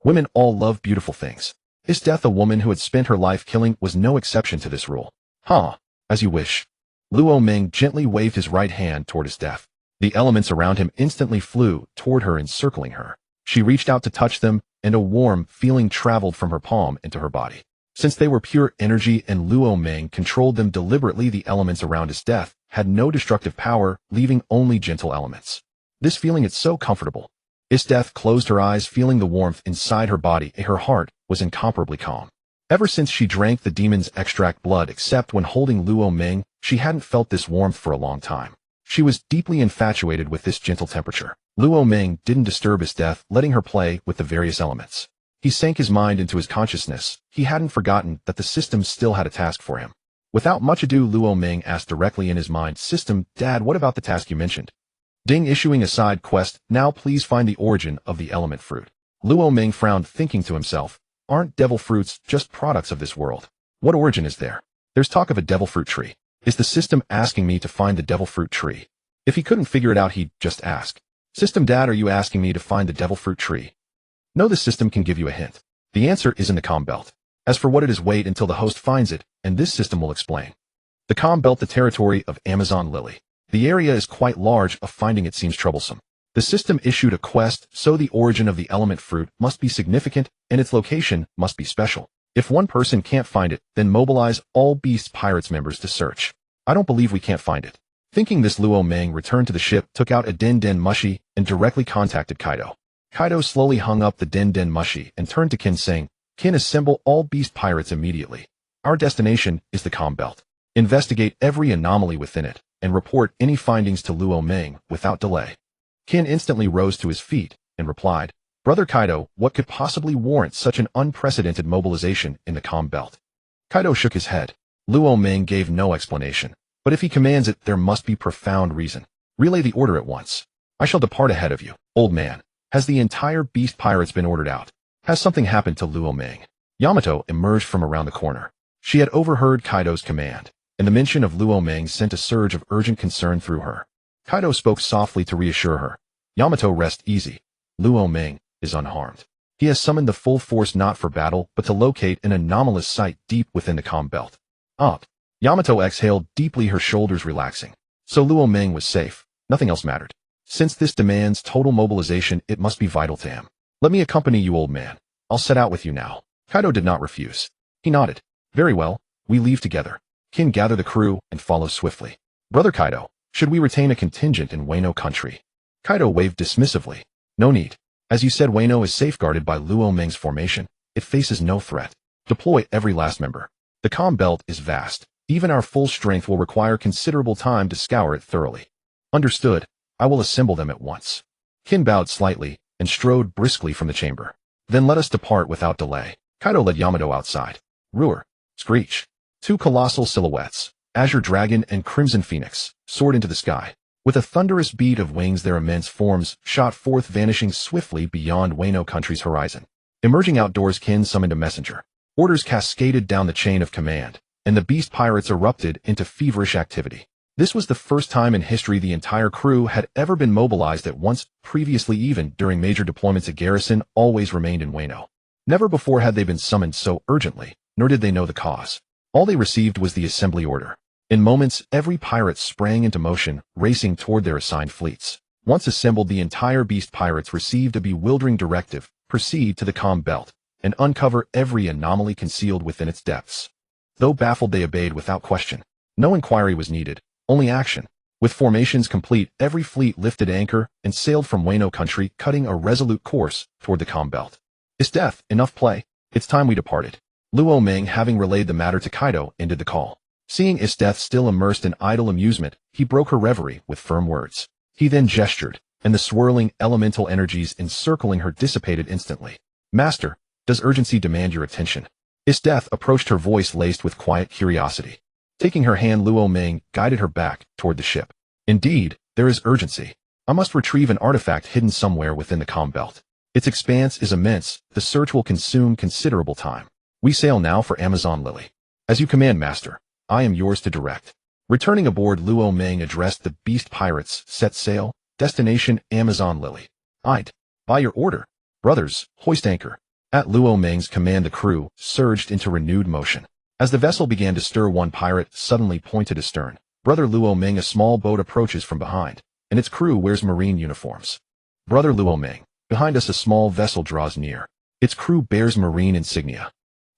Speaker 1: Women all love beautiful things. Isdeth, a woman who had spent her life killing, was no exception to this rule. Huh, as you wish. Luo Ming gently waved his right hand toward Isdeth. The elements around him instantly flew toward her, encircling her. She reached out to touch them, and a warm feeling traveled from her palm into her body. Since they were pure energy and Luo Ming controlled them deliberately, the elements around Isdeth had no destructive power, leaving only gentle elements. This feeling is so comfortable. Isdeth closed her eyes, feeling the warmth inside her body, and her heart was incomparably calm. Ever since she drank the demon's extract blood, except when holding Luo Ming, she hadn't felt this warmth for a long time. She was deeply infatuated with this gentle temperature. Luo Ming didn't disturb Isdeth, letting her play with the various elements. He sank his mind into his consciousness. He hadn't forgotten that the system still had a task for him. Without much ado, Luo Ming asked directly in his mind, "System, Dad, what about the task you mentioned?" Ding, issuing a side quest, "Now please find the origin of the element fruit." Luo Ming frowned, thinking to himself, aren't devil fruits just products of this world? What origin is there? There's talk of a devil fruit tree. Is the system asking me to find the devil fruit tree? If he couldn't figure it out, he'd just ask, "System, Dad, are you asking me to find the devil fruit tree?" No, the system can give you a hint. The answer is in the calm belt. As for what it is, wait until the host finds it, and this system will explain. The calm belt, the territory of Amazon Lily. The area is quite large, of finding it seems troublesome. The system issued a quest, so the origin of the element fruit must be significant, and its location must be special. If one person can't find it, then mobilize all Beast Pirates members to search. I don't believe we can't find it. Thinking this, Luo Ming returned to the ship, took out a Den Den Mushi, and directly contacted Kaido. Kaido slowly hung up the Den Den Mushi and turned to Kin, saying, "Kin, assemble all Beast Pirates immediately. Our destination is the calm belt. Investigate every anomaly within it, and report any findings to Luo Ming without delay." Kin instantly rose to his feet and replied, "Brother Kaido, what could possibly warrant such an unprecedented mobilization in the calm belt?" Kaido shook his head. Luo Ming gave no explanation. But if he commands it, there must be profound reason. Relay the order at once. I shall depart ahead of you. Old man, has the entire Beast Pirates been ordered out? Has something happened to Luo Ming? Yamato emerged from around the corner. She had overheard Kaido's command, and the mention of Luo Ming sent a surge of urgent concern through her. Kaido spoke softly to reassure her. "Yamato, rest easy. Luo Ming is unharmed. He has summoned the full force not for battle, but to locate an anomalous site deep within the calm belt." Up. Yamato exhaled deeply, her shoulders relaxing. So Luo Ming was safe. Nothing else mattered. Since this demands total mobilization, it must be vital to him. "Let me accompany you, old man. I'll set out with you now." Kaido did not refuse. He nodded. "Very well, we leave together." Kin, gather the crew and follow swiftly. "Brother Kaido, should we retain a contingent in Wano Country?" Kaido waved dismissively. "No need. As you said, Wano is safeguarded by Luo Ming's formation. It faces no threat. Deploy every last member. The calm belt is vast. Even our full strength will require considerable time to scour it thoroughly." "Understood. I will assemble them at once." Kin bowed slightly and strode briskly from the chamber. "Then let us depart without delay." Kaido led Yamato outside. Roar, screech. Two colossal silhouettes, Azure Dragon and Crimson Phoenix, soared into the sky. With a thunderous beat of wings, their immense forms shot forth, vanishing swiftly beyond Wano Country's horizon. Emerging outdoors, Kin summoned a messenger. Orders cascaded down the chain of command, and the Beast Pirates erupted into feverish activity. This was the first time in history the entire crew had ever been mobilized at once. Previously, even during major deployments, a garrison always remained in Wano. Never before had they been summoned so urgently, nor did they know the cause. All they received was the assembly order. In moments, every pirate sprang into motion, racing toward their assigned fleets. Once assembled, the entire Beast Pirates received a bewildering directive: proceed to the calm belt and uncover every anomaly concealed within its depths. Though baffled, they obeyed without question. No inquiry was needed, only action. With formations complete, every fleet lifted anchor and sailed from Wano Country, cutting a resolute course toward the calm belt. "Isdeth, enough play. It's time we departed." Luo Ming, having relayed the matter to Kaido, ended the call. Seeing Isdeth still immersed in idle amusement, he broke her reverie with firm words. He then gestured, and the swirling elemental energies encircling her dissipated instantly. "Master, does urgency demand your attention?" Isdeth approached, her voice laced with quiet curiosity. Taking her hand, Luo Ming guided her back toward the ship. "Indeed, there is urgency. I must retrieve an artifact hidden somewhere within the calm belt. Its expanse is immense. The search will consume considerable time. We sail now for Amazon Lily. As you command, master. I am yours to direct. Returning aboard, Luo Meng addressed the beast pirates. Set sail. Destination Amazon Lily. I'd. By your order. Brothers, hoist anchor. At Luo Meng's command, the crew surged into renewed motion. As the vessel began to stir, one pirate suddenly pointed astern. Brother Luo Meng, a small boat approaches from behind, and its crew wears marine uniforms. Brother Luo Meng, behind us a small vessel draws near. Its crew bears marine insignia.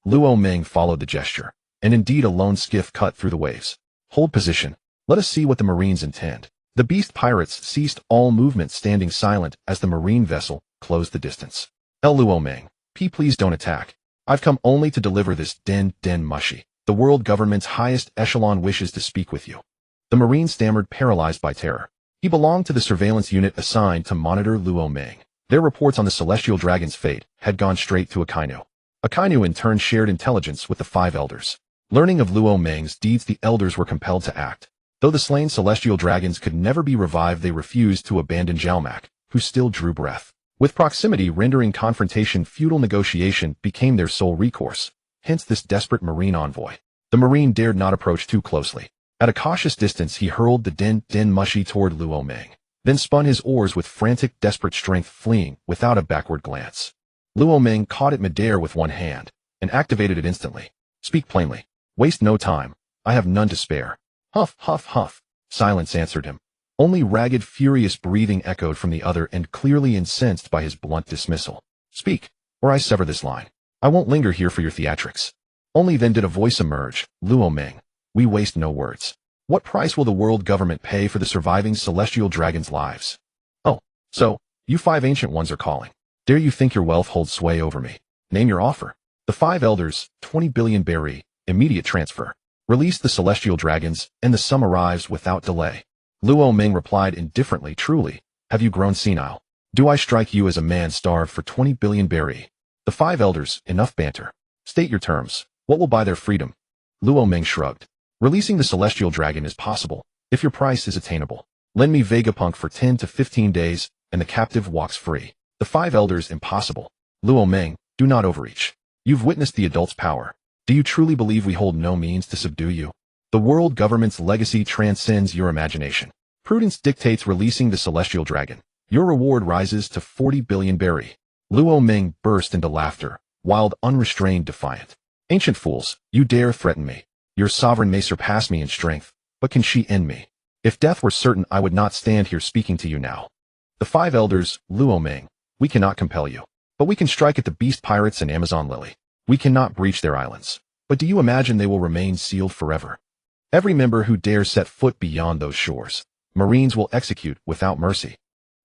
Speaker 1: Luo Meng followed the gesture, and indeed a lone skiff cut through the waves. Hold position. Let us see what the marines intend. The beast pirates ceased all movement, standing silent as the marine vessel closed the distance. Luo Meng, please don't attack. I've come only to deliver this den mushi. The world government's highest echelon wishes to speak with you. The marine stammered, paralyzed by terror. He belonged to the surveillance unit assigned to monitor Luo Meng. Their reports on the celestial dragon's fate had gone straight to Kaido. Kaido in turn shared intelligence with the 5 elders. Learning of Luo Meng's deeds, the elders were compelled to act. Though the slain celestial dragons could never be revived, they refused to abandon Jalmak, who still drew breath. With proximity rendering confrontation futile, negotiation became their sole recourse. Hence this desperate marine envoy. The marine dared not approach too closely. At a cautious distance, he hurled the den mushi toward Luo Meng, then spun his oars with frantic, desperate strength, fleeing without a backward glance. Luo Meng caught it midair with one hand and activated it instantly. Speak plainly. Waste no time. I have none to spare. Huff, huff, huff. Silence answered him. Only ragged, furious breathing echoed from the other end, clearly incensed by his blunt dismissal. Speak, or I sever this line. I won't linger here for your theatrics. Only then did a voice emerge. Luo Meng, we waste no words. What price will the world government pay for the surviving celestial dragons' lives? Oh, so, you 5 ancient ones are calling. Dare you think your wealth holds sway over me? Name your offer. The 5 elders, 20 billion berry, immediate transfer. Release the celestial dragons, and the sum arrives without delay. Luo Meng replied indifferently, truly, have you grown senile? Do I strike you as a man starved for 20 billion berry? The 5 elders, enough banter. State your terms. What will buy their freedom? Luo Meng shrugged. Releasing the celestial dragon is possible, if your price is attainable. Lend me Vegapunk for 10 to 15 days, and the captive walks free. The 5 elders, impossible. Luo Meng, do not overreach. You've witnessed the adult's power. Do you truly believe we hold no means to subdue you? The world government's legacy transcends your imagination. Prudence dictates releasing the celestial dragon. Your reward rises to 40 billion berry. Luo Meng burst into laughter, wild, unrestrained, defiant. Ancient fools, you dare threaten me. Your sovereign may surpass me in strength, but can she end me? If death were certain, I would not stand here speaking to you now. The 5 elders, Luo Meng, we cannot compel you. But we can strike at the beast pirates and Amazon Lily. We cannot breach their islands. But do you imagine they will remain sealed forever? Every member who dares set foot beyond those shores, Marines will execute without mercy.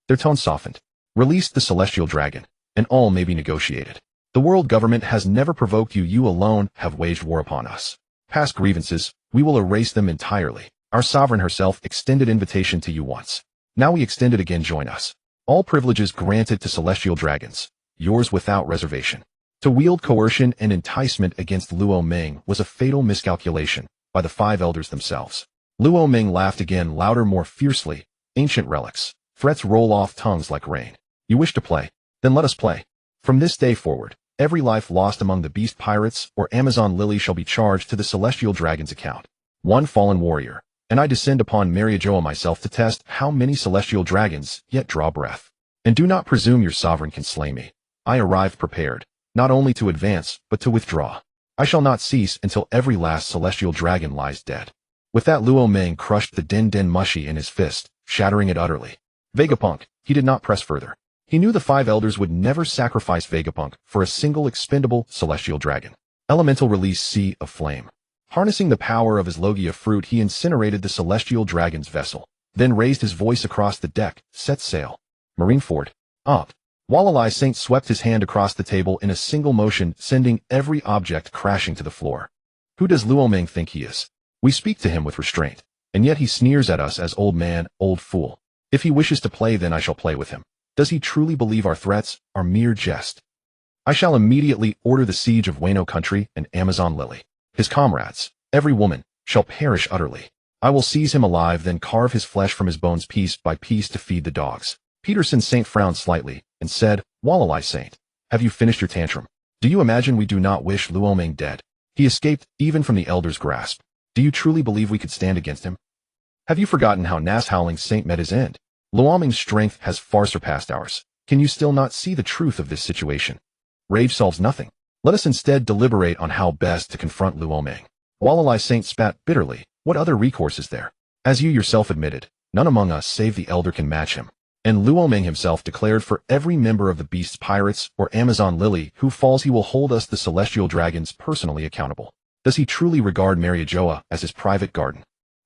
Speaker 1: Their tone softened. Release the celestial dragon, and all may be negotiated. The world government has never provoked you. You alone have waged war upon us. Past grievances, we will erase them entirely. Our sovereign herself extended invitation to you once. Now we extend it again. Join us. All privileges granted to celestial dragons, yours without reservation. To wield coercion and enticement against Luo Meng was a fatal miscalculation by the 5 elders themselves. Luo Meng laughed again, louder, more fiercely. Ancient relics. Threats roll off tongues like rain. You wish to play? Then let us play. From this day forward, every life lost among the beast pirates or Amazon Lily shall be charged to the celestial dragon's account. One fallen warrior, and I descend upon Mariajoa myself to test how many celestial dragons yet draw breath. And do not presume your sovereign can slay me. I arrived prepared, not only to advance, but to withdraw. I shall not cease until every last celestial dragon lies dead. With that, Luo Meng crushed the den mushi in his fist, shattering it utterly. Vegapunk, he did not press further. He knew the 5 elders would never sacrifice Vegapunk for a single expendable celestial dragon. Elemental release, sea of flame. Harnessing the power of his Logia fruit, he incinerated the celestial dragon's vessel, then raised his voice across the deck, set sail. Marineford. Up. Walalai Saint swept his hand across the table in a single motion, sending every object crashing to the floor. Who does Luo Meng think he is? We speak to him with restraint, and yet he sneers at us as old man, old fool. If he wishes to play, then I shall play with him. Does he truly believe our threats are mere jest? I shall immediately order the siege of Wano Country and Amazon Lily. His comrades, every woman, shall perish utterly. I will seize him alive, then carve his flesh from his bones piece by piece to feed the dogs. Peterson Saint frowned slightly and said, Walalai Saint, have you finished your tantrum? Do you imagine we do not wish Luoming dead? He escaped even from the elder's grasp. Do you truly believe we could stand against him? Have you forgotten how Nas Howling Saint met his end? Luoming's strength has far surpassed ours. Can you still not see the truth of this situation? Rage solves nothing. Let us instead deliberate on how best to confront Luoming. Walalai Saint spat bitterly. What other recourse is there? As you yourself admitted, none among us save the elder can match him. And Luoming himself declared for every member of the Beast's Pirates or Amazon Lily who falls he will hold us the celestial dragons personally accountable. Does he truly regard Mariajoa as his private garden?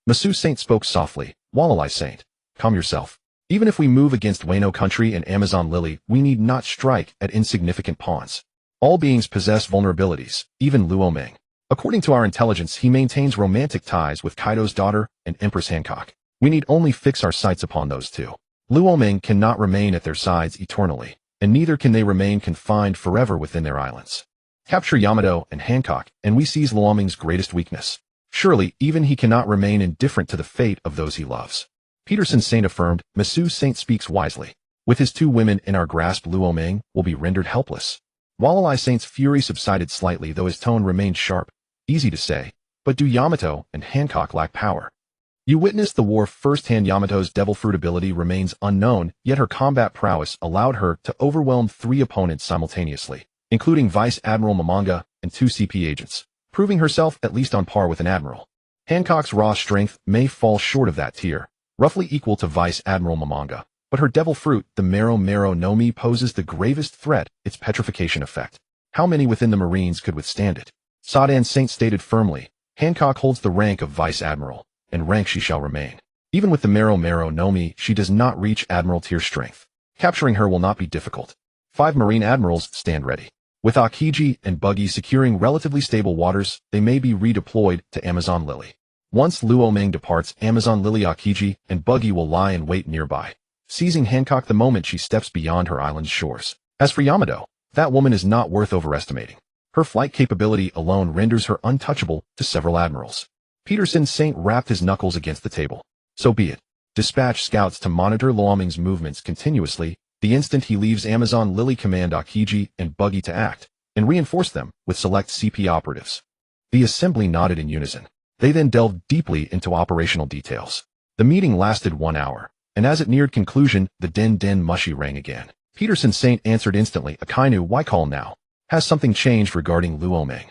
Speaker 1: Masu Saint spoke softly. Walalai Saint, calm yourself. Even if we move against Wano Country and Amazon Lily, we need not strike at insignificant pawns. All beings possess vulnerabilities, even Luoming. According to our intelligence, he maintains romantic ties with Kaido's daughter and Empress Hancock. We need only fix our sights upon those two. Luoming cannot remain at their sides eternally, and neither can they remain confined forever within their islands. Capture Yamato and Hancock, and we seize Luoming's greatest weakness. Surely, even he cannot remain indifferent to the fate of those he loves. Peterson Saint affirmed, Masu Saint speaks wisely. With his two women in our grasp, Luoming will be rendered helpless. Walalai Saint's fury subsided slightly, though his tone remained sharp. Easy to say, but do Yamato and Hancock lack power? You witnessed the war firsthand. Yamato's devil fruit ability remains unknown, yet her combat prowess allowed her to overwhelm 3 opponents simultaneously, including Vice Admiral Momonga and 2 CP agents, proving herself at least on par with an admiral. Hancock's raw strength may fall short of that tier, roughly equal to Vice Admiral Momonga, but her devil fruit, the Mero Mero no Mi, poses the gravest threat, its petrification effect. How many within the Marines could withstand it? Sadan Saint stated firmly, Hancock holds the rank of Vice Admiral, and rank she shall remain. Even with the Mero Mero no Mi, she does not reach Admiral tier strength. Capturing her will not be difficult. 5 Marine Admirals stand ready. With Akiji and Buggy securing relatively stable waters, they may be redeployed to Amazon Lily. Once Luoming departs, Amazon Lily, Akiji, and Buggy will lie in wait nearby, seizing Hancock the moment she steps beyond her island's shores. As for Yamato, that woman is not worth overestimating. Her flight capability alone renders her untouchable to several admirals. Peterson Saint rapped his knuckles against the table. So be it. Dispatch scouts to monitor Luoming's movements continuously the instant he leaves Amazon Lily. Command Akiji and Buggy to act, and reinforce them with select CP operatives. The assembly nodded in unison. They then delved deeply into operational details. The meeting lasted 1 hour, and as it neared conclusion, the den mushy rang again. Peterson Saint answered instantly, Akainu, why call now? Has something changed regarding Luoming?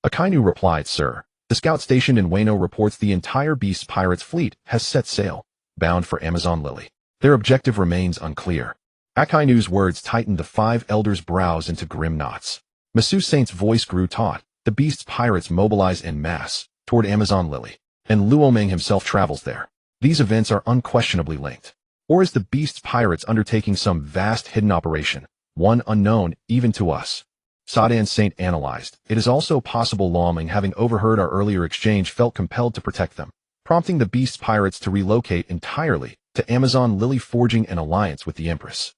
Speaker 1: Akainu replied, Sir, the scout stationed in Wano reports the entire Beast Pirates fleet has set sail, bound for Amazon Lily. Their objective remains unclear. Akainu's words tightened the 5 elders' brows into grim knots. Masu Saint's voice grew taut. The Beast's pirates mobilize en masse toward Amazon Lily, and Luoming himself travels there. These events are unquestionably linked. Or is the Beast's pirates undertaking some vast hidden operation, one unknown even to us? Sadan Saint analyzed. It is also possible Luoming, having overheard our earlier exchange, felt compelled to protect them, prompting the Beast's pirates to relocate entirely to Amazon Lily, forging an alliance with the Empress.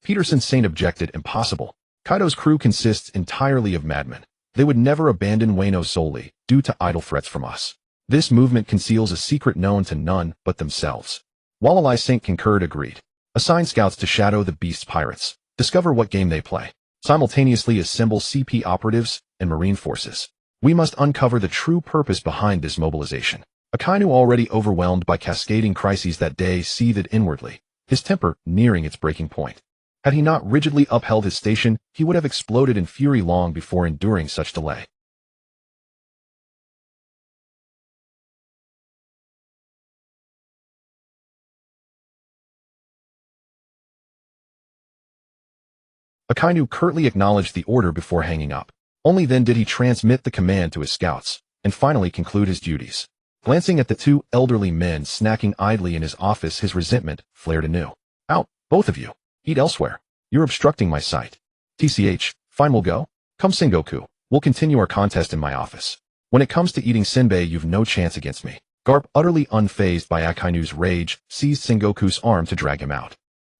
Speaker 1: Peterson Saint objected, impossible. Kaido's crew consists entirely of madmen. They would never abandon Wano solely due to idle threats from us. This movement conceals a secret known to none but themselves. Walalai Saint concurred, agreed. Assign scouts to shadow the Beast's pirates. Discover what game they play. Simultaneously assemble CP operatives and Marine forces. We must uncover the true purpose behind this mobilization. Akainu, already overwhelmed by cascading crises that day, seethed inwardly, his temper nearing its breaking point. Had he not rigidly upheld his station, he would have exploded in fury long before enduring such delay. Akainu curtly acknowledged the order before hanging up. Only then did he transmit the command to his scouts, and finally conclude his duties. Glancing at the 2 elderly men snacking idly in his office, his resentment flared anew. Out, both of you. Eat elsewhere. You're obstructing my sight. TCH, fine, we'll go. Come Sengoku, we'll continue our contest in my office. When it comes to eating senbei, you've no chance against me. Garp, utterly unfazed by Akainu's rage, seized Sengoku's arm to drag him out.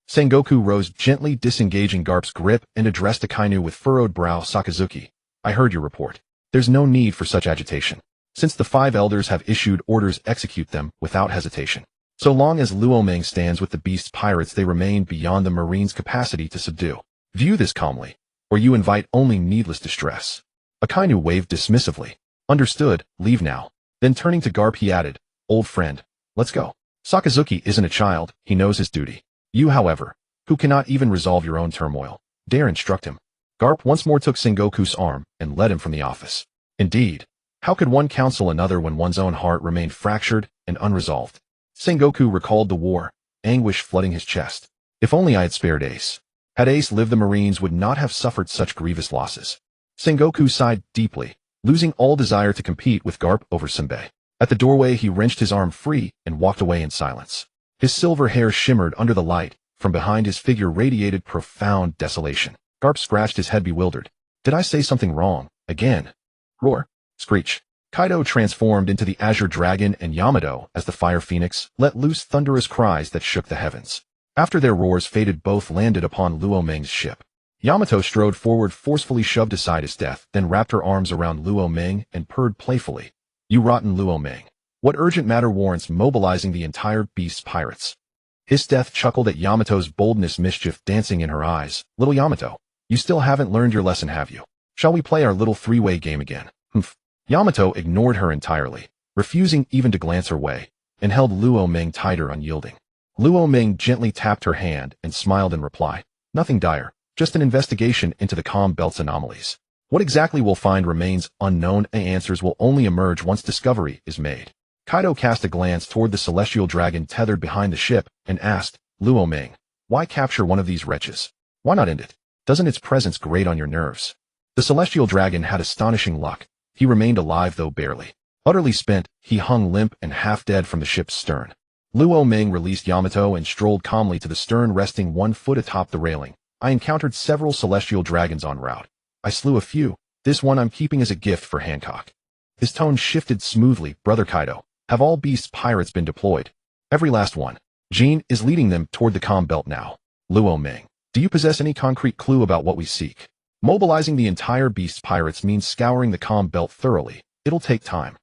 Speaker 1: Sengoku rose gently, disengaging Garp's grip, and addressed Akainu with furrowed brow. Sakazuki, I heard your report. There's no need for such agitation. Since the 5 elders have issued orders, execute them without hesitation. So long as Luoming stands with the Beast's pirates, they remain beyond the Marines' capacity to subdue. View this calmly, or you invite only needless distress. Akainu waved dismissively. Understood, leave now. Then turning to Garp he added, old friend, let's go. Sakazuki isn't a child, he knows his duty. You, however, who cannot even resolve your own turmoil, dare instruct him. Garp once more took Sengoku's arm and led him from the office. Indeed, how could one counsel another when one's own heart remained fractured and unresolved? Sengoku recalled the war, anguish flooding his chest. If only I had spared Ace. Had Ace lived, the Marines would not have suffered such grievous losses. Sengoku sighed deeply, losing all desire to compete with Garp over Senbei. At the doorway he wrenched his arm free and walked away in silence. His silver hair shimmered under the light. From behind his figure radiated profound desolation. Garp scratched his head bewildered. Did I say something wrong? Again? Roar. Screech. Kaido transformed into the Azure Dragon and Yamato as the Fire Phoenix let loose thunderous cries that shook the heavens. After their roars faded, both landed upon Luo Meng's ship. Yamato strode forward, forcefully shoved aside his death, then wrapped her arms around Luo Meng and purred playfully. You rotten Luo Meng. What urgent matter warrants mobilizing the entire Beast's pirates? His death chuckled at Yamato's boldness, mischief dancing in her eyes. Little Yamato, you still haven't learned your lesson, have you? Shall we play our little three-way game again? Humph. Yamato ignored her entirely, refusing even to glance her way, and held Luo Meng tighter, unyielding. Luo Meng gently tapped her hand and smiled in reply. Nothing dire, just an investigation into the calm belt's anomalies. What exactly we'll find remains unknown, and answers will only emerge once discovery is made. Kaido cast a glance toward the celestial dragon tethered behind the ship and asked, Luo Meng, why capture one of these wretches? Why not end it? Doesn't its presence grate on your nerves? The celestial dragon had astonishing luck. He remained alive, though barely. Utterly spent, he hung limp and half-dead from the ship's stern. Luo Meng released Yamato and strolled calmly to the stern, resting 1 foot atop the railing. I encountered several celestial dragons en route. I slew a few. This one I'm keeping as a gift for Hancock. His tone shifted smoothly. Brother Kaido, have all Beast's pirates been deployed? Every last one. Jean is leading them toward the calm belt now. Luo Meng, do you possess any concrete clue about what we seek? Mobilizing the entire Beast's pirates means scouring the calm belt thoroughly. It'll take time.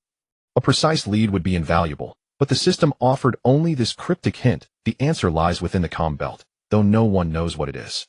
Speaker 1: A precise lead would be invaluable, but the system offered only this cryptic hint. The answer lies within the calm belt, though no one knows what it is.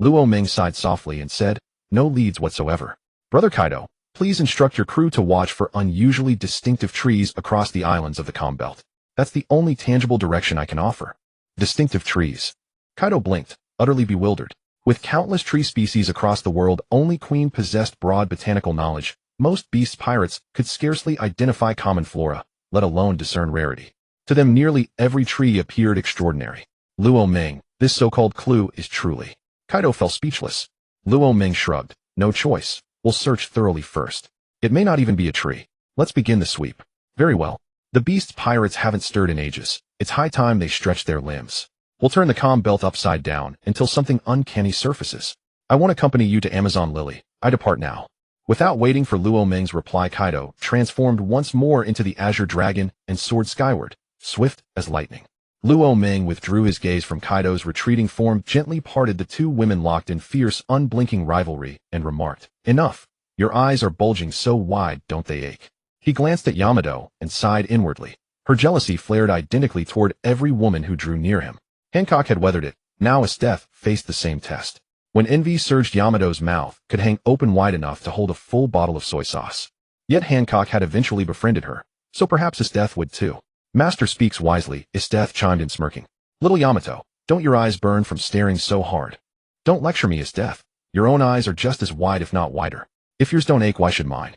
Speaker 1: Luo Meng sighed softly and said, no leads whatsoever. Brother Kaido, please instruct your crew to watch for unusually distinctive trees across the islands of the calm belt. That's the only tangible direction I can offer. Distinctive trees. Kaido blinked, utterly bewildered. With countless tree species across the world, only Queen possessed broad botanical knowledge. Most Beast pirates could scarcely identify common flora, let alone discern rarity. To them, nearly every tree appeared extraordinary. Luo Meng, this so-called clue is truly... Kaido fell speechless. Luo Meng shrugged. No choice. We'll search thoroughly first. It may not even be a tree. Let's begin the sweep. Very well. The Beast's pirates haven't stirred in ages. It's high time they stretched their limbs. We'll turn the calm belt upside down until something uncanny surfaces. I won't accompany you to Amazon Lily. I depart now. Without waiting for Luo Meng's reply, Kaido transformed once more into the Azure Dragon and soared skyward, swift as lightning. Luo Meng withdrew his gaze from Kaido's retreating form, gently parted the two women locked in fierce, unblinking rivalry, and remarked, Enough. Your eyes are bulging so wide, don't they ache? He glanced at Yamato and sighed inwardly. Her jealousy flared identically toward every woman who drew near him. Hancock had weathered it. Now Esteth faced the same test. When envy surged, Yamato's mouth could hang open wide enough to hold a full bottle of soy sauce. Yet Hancock had eventually befriended her, so perhaps Esteth would too. Master speaks wisely, Esteth chimed in, smirking. Little Yamato, don't your eyes burn from staring so hard? Don't lecture me, Esteth. Your own eyes are just as wide, if not wider. If yours don't ache, why should mine?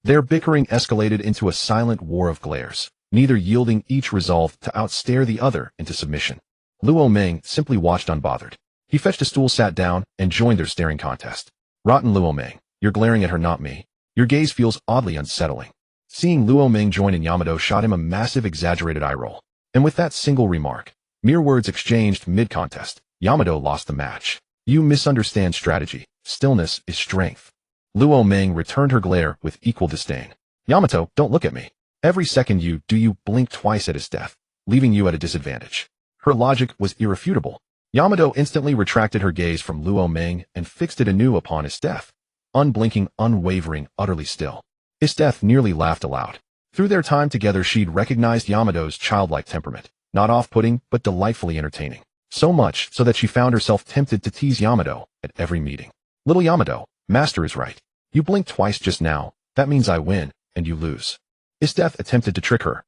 Speaker 1: Their bickering escalated into a silent war of glares, neither yielding, each resolved to outstare the other into submission. Luo Meng simply watched unbothered. He fetched a stool, sat down, and joined their staring contest. Rotten Luo Meng, you're glaring at her, not me. Your gaze feels oddly unsettling. Seeing Luo Meng join in, Yamato shot him a massive, exaggerated eye roll. And with that single remark, mere words exchanged mid-contest, Yamato lost the match. You misunderstand strategy. Stillness is strength. Luo Meng returned her glare with equal disdain. Yamato, don't look at me. Every second you blink twice at his death, leaving you at a disadvantage. Her logic was irrefutable. Yamato instantly retracted her gaze from Luo Meng and fixed it anew upon his death. Unblinking, unwavering, utterly still. His death nearly laughed aloud. Through their time together, she'd recognized Yamato's childlike temperament, not off-putting, but delightfully entertaining. So much so that she found herself tempted to tease Yamato at every meeting. Little Yamato, master is right. You blinked twice just now, that means I win, and you lose. Isdeath attempted to trick her.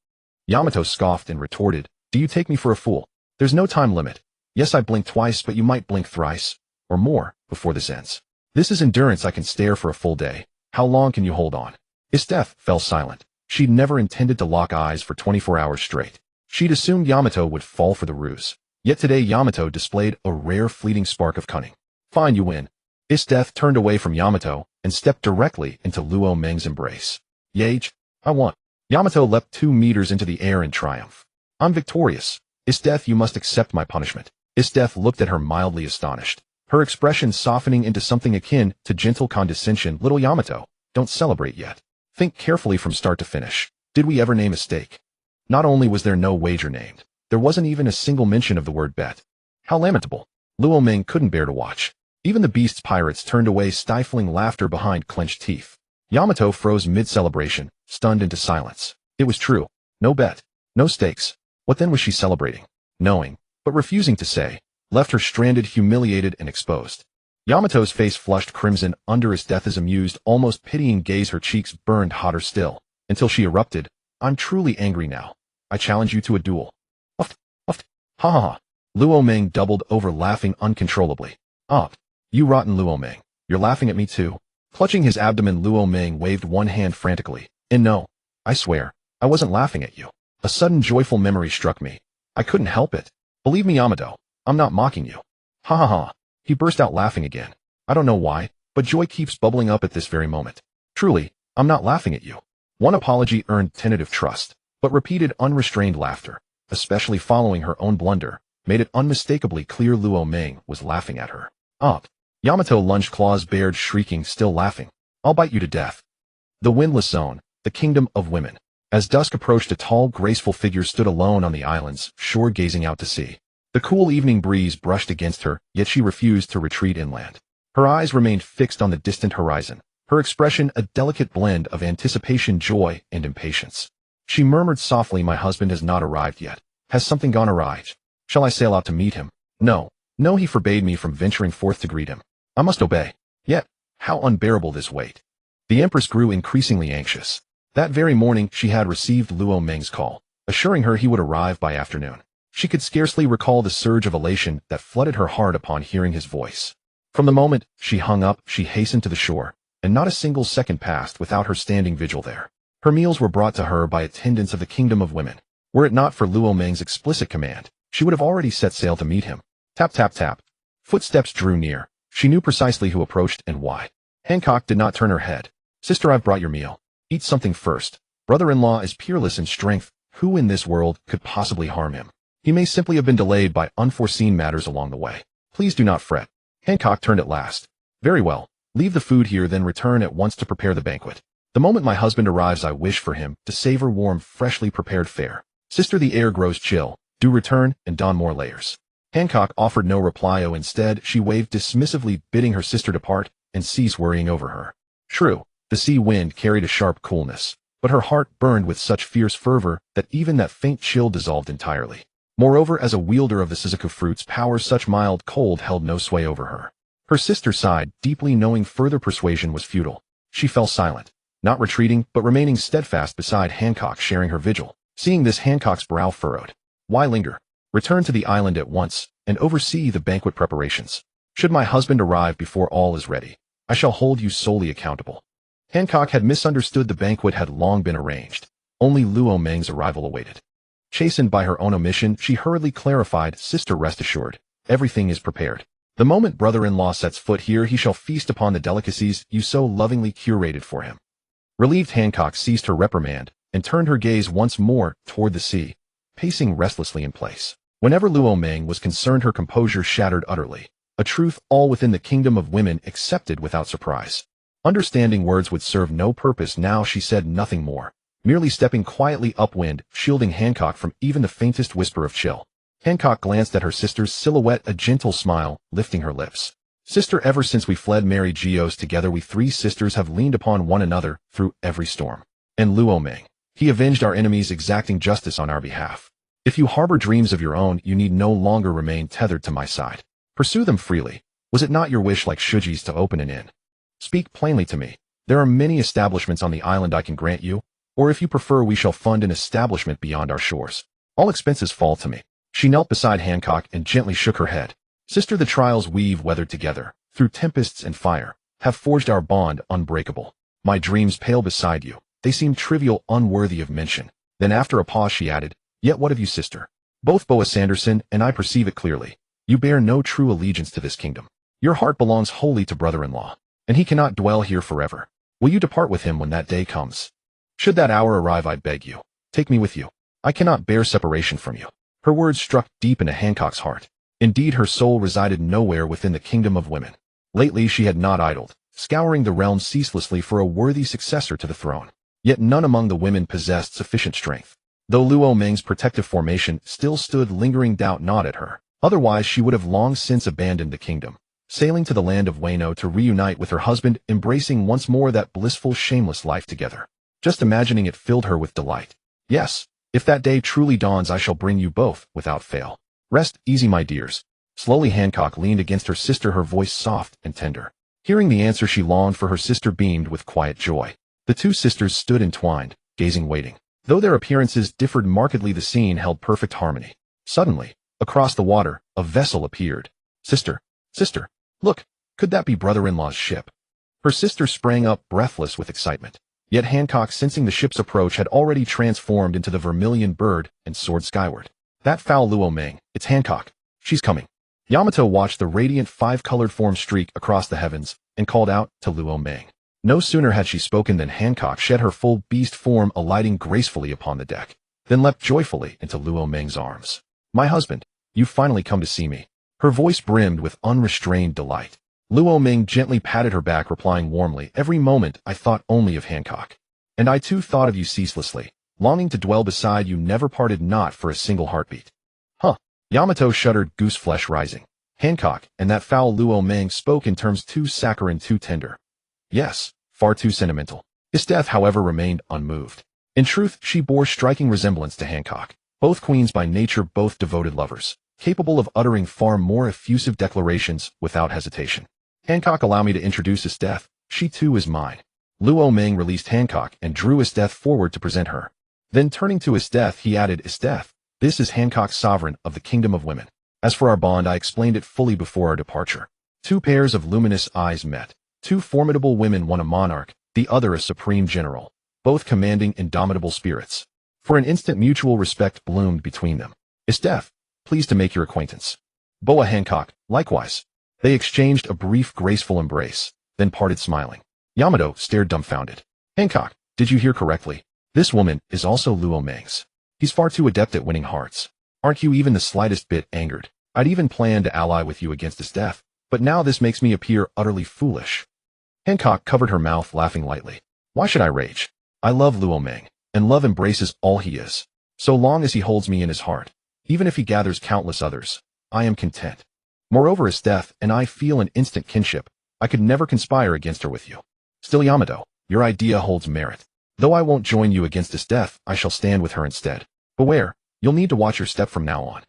Speaker 1: Yamato scoffed and retorted, do you take me for a fool? There's no time limit. Yes, I blinked twice, but you might blink thrice, or more, before this ends. This is endurance. I can stare for a full day. How long can you hold on? Isdeath fell silent. She'd never intended to lock eyes for 24 hours straight. She'd assumed Yamato would fall for the ruse. Yet today Yamato displayed a rare fleeting spark of cunning. Fine, you win. Isdeath turned away from Yamato and stepped directly into Luo Meng's embrace. Yage, I won. Yamato leapt 2 meters into the air in triumph. I'm victorious. Isdeath, you must accept my punishment. Isdeath looked at her mildly astonished, her expression softening into something akin to gentle condescension. Little Yamato, don't celebrate yet. Think carefully from start to finish. Did we ever name a stake? Not only was there no wager named, there wasn't even a single mention of the word bet. How lamentable. Luo Meng couldn't bear to watch. Even the beast's pirates turned away, stifling laughter behind clenched teeth. Yamato froze mid-celebration, stunned into silence. It was true. No bet. No stakes. What then was she celebrating? Knowing, but refusing to say, left her stranded, humiliated, and exposed. Yamato's face flushed crimson under Isdeath's amused, almost pitying gaze. Her cheeks burned hotter still, until she erupted. I'm truly angry now. I challenge you to a duel. Uft, uft, ha ha ha. Luo Meng doubled over, laughing uncontrollably. You rotten Luo Meng. You're laughing at me too. Clutching his abdomen, Luo Meng waved one hand frantically. And no, I swear, I wasn't laughing at you. A sudden joyful memory struck me. I couldn't help it. Believe me, Yamato, I'm not mocking you. Ha ha ha. He burst out laughing again. I don't know why, but joy keeps bubbling up at this very moment. Truly, I'm not laughing at you. One apology earned tentative trust, but repeated unrestrained laughter, especially following her own blunder, made it unmistakably clear Luo Meng was laughing at her. Yamato lunged, claws bared, shrieking, still laughing. I'll bite you to death. The windless zone, the kingdom of women. As dusk approached, a tall, graceful figure stood alone on the island's shore, gazing out to sea. The cool evening breeze brushed against her, yet she refused to retreat inland. Her eyes remained fixed on the distant horizon, her expression a delicate blend of anticipation, joy, and impatience. She murmured softly, my husband has not arrived yet. Has something gone awry? Shall I sail out to meet him? No, he forbade me from venturing forth to greet him. I must obey. Yet, how unbearable this weight. The Empress grew increasingly anxious. That very morning she had received Luo Meng's call, assuring her he would arrive by afternoon. She could scarcely recall the surge of elation that flooded her heart upon hearing his voice. From the moment she hung up, she hastened to the shore, and not a single second passed without her standing vigil there. Her meals were brought to her by attendants of the kingdom of women. Were it not for Luo Meng's explicit command, she would have already set sail to meet him. Tap, tap, tap. Footsteps drew near. She knew precisely who approached and why. Hancock did not turn her head. Sister, I've brought your meal. Eat something first. Brother-in-law is peerless in strength. Who in this world could possibly harm him? He may simply have been delayed by unforeseen matters along the way. Please do not fret. Hancock turned at last. Very well. Leave the food here, then return at once to prepare the banquet. The moment my husband arrives, I wish for him to savor warm, freshly prepared fare. Sister, the air grows chill. Do return and don more layers. Hancock offered no reply. Instead, she waved dismissively, bidding her sister depart and cease worrying over her. True, the sea wind carried a sharp coolness, but her heart burned with such fierce fervor that even that faint chill dissolved entirely. Moreover, as a wielder of the Suzaku fruit's power, such mild cold held no sway over her. Her sister sighed deeply, knowing further persuasion was futile. She fell silent, not retreating, but remaining steadfast beside Hancock, sharing her vigil. Seeing this, Hancock's brow furrowed. Why linger? Return to the island at once, and oversee the banquet preparations. Should my husband arrive before all is ready, I shall hold you solely accountable. Hancock had misunderstood. The banquet had long been arranged. Only Luo Meng's arrival awaited. Chastened by her own omission, she hurriedly clarified, Sister, rest assured, everything is prepared. The moment brother-in-law sets foot here, he shall feast upon the delicacies you so lovingly curated for him. Relieved, Hancock ceased her reprimand and turned her gaze once more toward the sea, pacing restlessly in place. Whenever Luo Meng was concerned, her composure shattered utterly, a truth all within the kingdom of women accepted without surprise. Understanding words would serve no purpose now, she said nothing more, merely stepping quietly upwind, shielding Hancock from even the faintest whisper of chill. Hancock glanced at her sister's silhouette, a gentle smile lifting her lips. Sister, ever since we fled Mary Geo's together, we 3 sisters have leaned upon one another through every storm. And Luo Meng, he avenged our enemies, exacting justice on our behalf. If you harbor dreams of your own, you need no longer remain tethered to my side. Pursue them freely. Was it not your wish like Shuji's to open an inn? Speak plainly to me. There are many establishments on the island I can grant you, or if you prefer we shall fund an establishment beyond our shores. All expenses fall to me. She knelt beside Hancock and gently shook her head. Sister, the trials we've weathered together, through tempests and fire, have forged our bond unbreakable. My dreams pale beside you. They seem trivial, unworthy of mention. Then after a pause she added, Yet what of you, sister? Both Boa Sanderson and I perceive it clearly. You bear no true allegiance to this kingdom. Your heart belongs wholly to brother-in-law, and he cannot dwell here forever. Will you depart with him when that day comes? Should that hour arrive, I beg you, take me with you. I cannot bear separation from you. Her words struck deep into Hancock's heart. Indeed, her soul resided nowhere within the kingdom of women. Lately she had not idled, scouring the realm ceaselessly for a worthy successor to the throne. Yet none among the women possessed sufficient strength. Though Luo Meng's protective formation still stood lingering doubt not at her, otherwise she would have long since abandoned the kingdom, sailing to the land of Wano to reunite with her husband, embracing once more that blissful, shameless life together. Just imagining it filled her with delight. Yes, if that day truly dawns, I shall bring you both, without fail. Rest easy, my dears. Slowly Hancock leaned against her sister, her voice soft and tender. Hearing the answer she longed for, her sister beamed with quiet joy. The two sisters stood entwined, gazing, waiting. Though their appearances differed markedly, the scene held perfect harmony. Suddenly, across the water, a vessel appeared. Sister, look, could that be brother-in-law's ship? Her sister sprang up, breathless with excitement. Yet Hancock, sensing the ship's approach, had already transformed into the vermilion bird and soared skyward. That foul Luo Meng, it's Hancock. She's coming. Yamato watched the radiant five-colored form streak across the heavens and called out to Luo Meng. No sooner had she spoken than Hancock shed her full beast form, alighting gracefully upon the deck, then leapt joyfully into Luo Meng's arms. My husband, you've finally come to see me. Her voice brimmed with unrestrained delight. Luo Meng gently patted her back, replying warmly, Every moment I thought only of Hancock. And I too thought of you ceaselessly, longing to dwell beside you, never parted not for a single heartbeat. Huh. Yamato shuddered, goose flesh rising. Hancock and that foul Luo Meng spoke in terms too saccharine, too tender. Yes, far too sentimental. His death, however, remained unmoved. In truth, she bore striking resemblance to Hancock. Both queens by nature, both devoted lovers, capable of uttering far more effusive declarations without hesitation. Hancock, allow me to introduce Esteth. She too is mine. Luo Meng released Hancock and drew Esteth forward to present her. Then turning to Esteth, he added, Esteth, this is Hancock, sovereign of the kingdom of women. As for our bond, I explained it fully before our departure. Two pairs of luminous eyes met. Two formidable women, one a monarch, the other a supreme general, both commanding indomitable spirits. For an instant mutual respect bloomed between them. Esteth, pleased to make your acquaintance. Boa Hancock, likewise. They exchanged a brief, graceful embrace, then parted smiling. Yamato stared dumbfounded. Hancock, did you hear correctly? This woman is also Luo Meng's. He's far too adept at winning hearts. Aren't you even the slightest bit angered? I'd even planned to ally with you against his death, but now this makes me appear utterly foolish. Hancock covered her mouth, laughing lightly. Why should I rage? I love Luo Meng, and love embraces all he is. So long as he holds me in his heart, even if he gathers countless others, I am content. Moreover, his death and I feel an instant kinship. I could never conspire against her with you. Still, Yamato, your idea holds merit. Though I won't join you against his death, I shall stand with her instead. Beware, you'll need to watch your step from now on.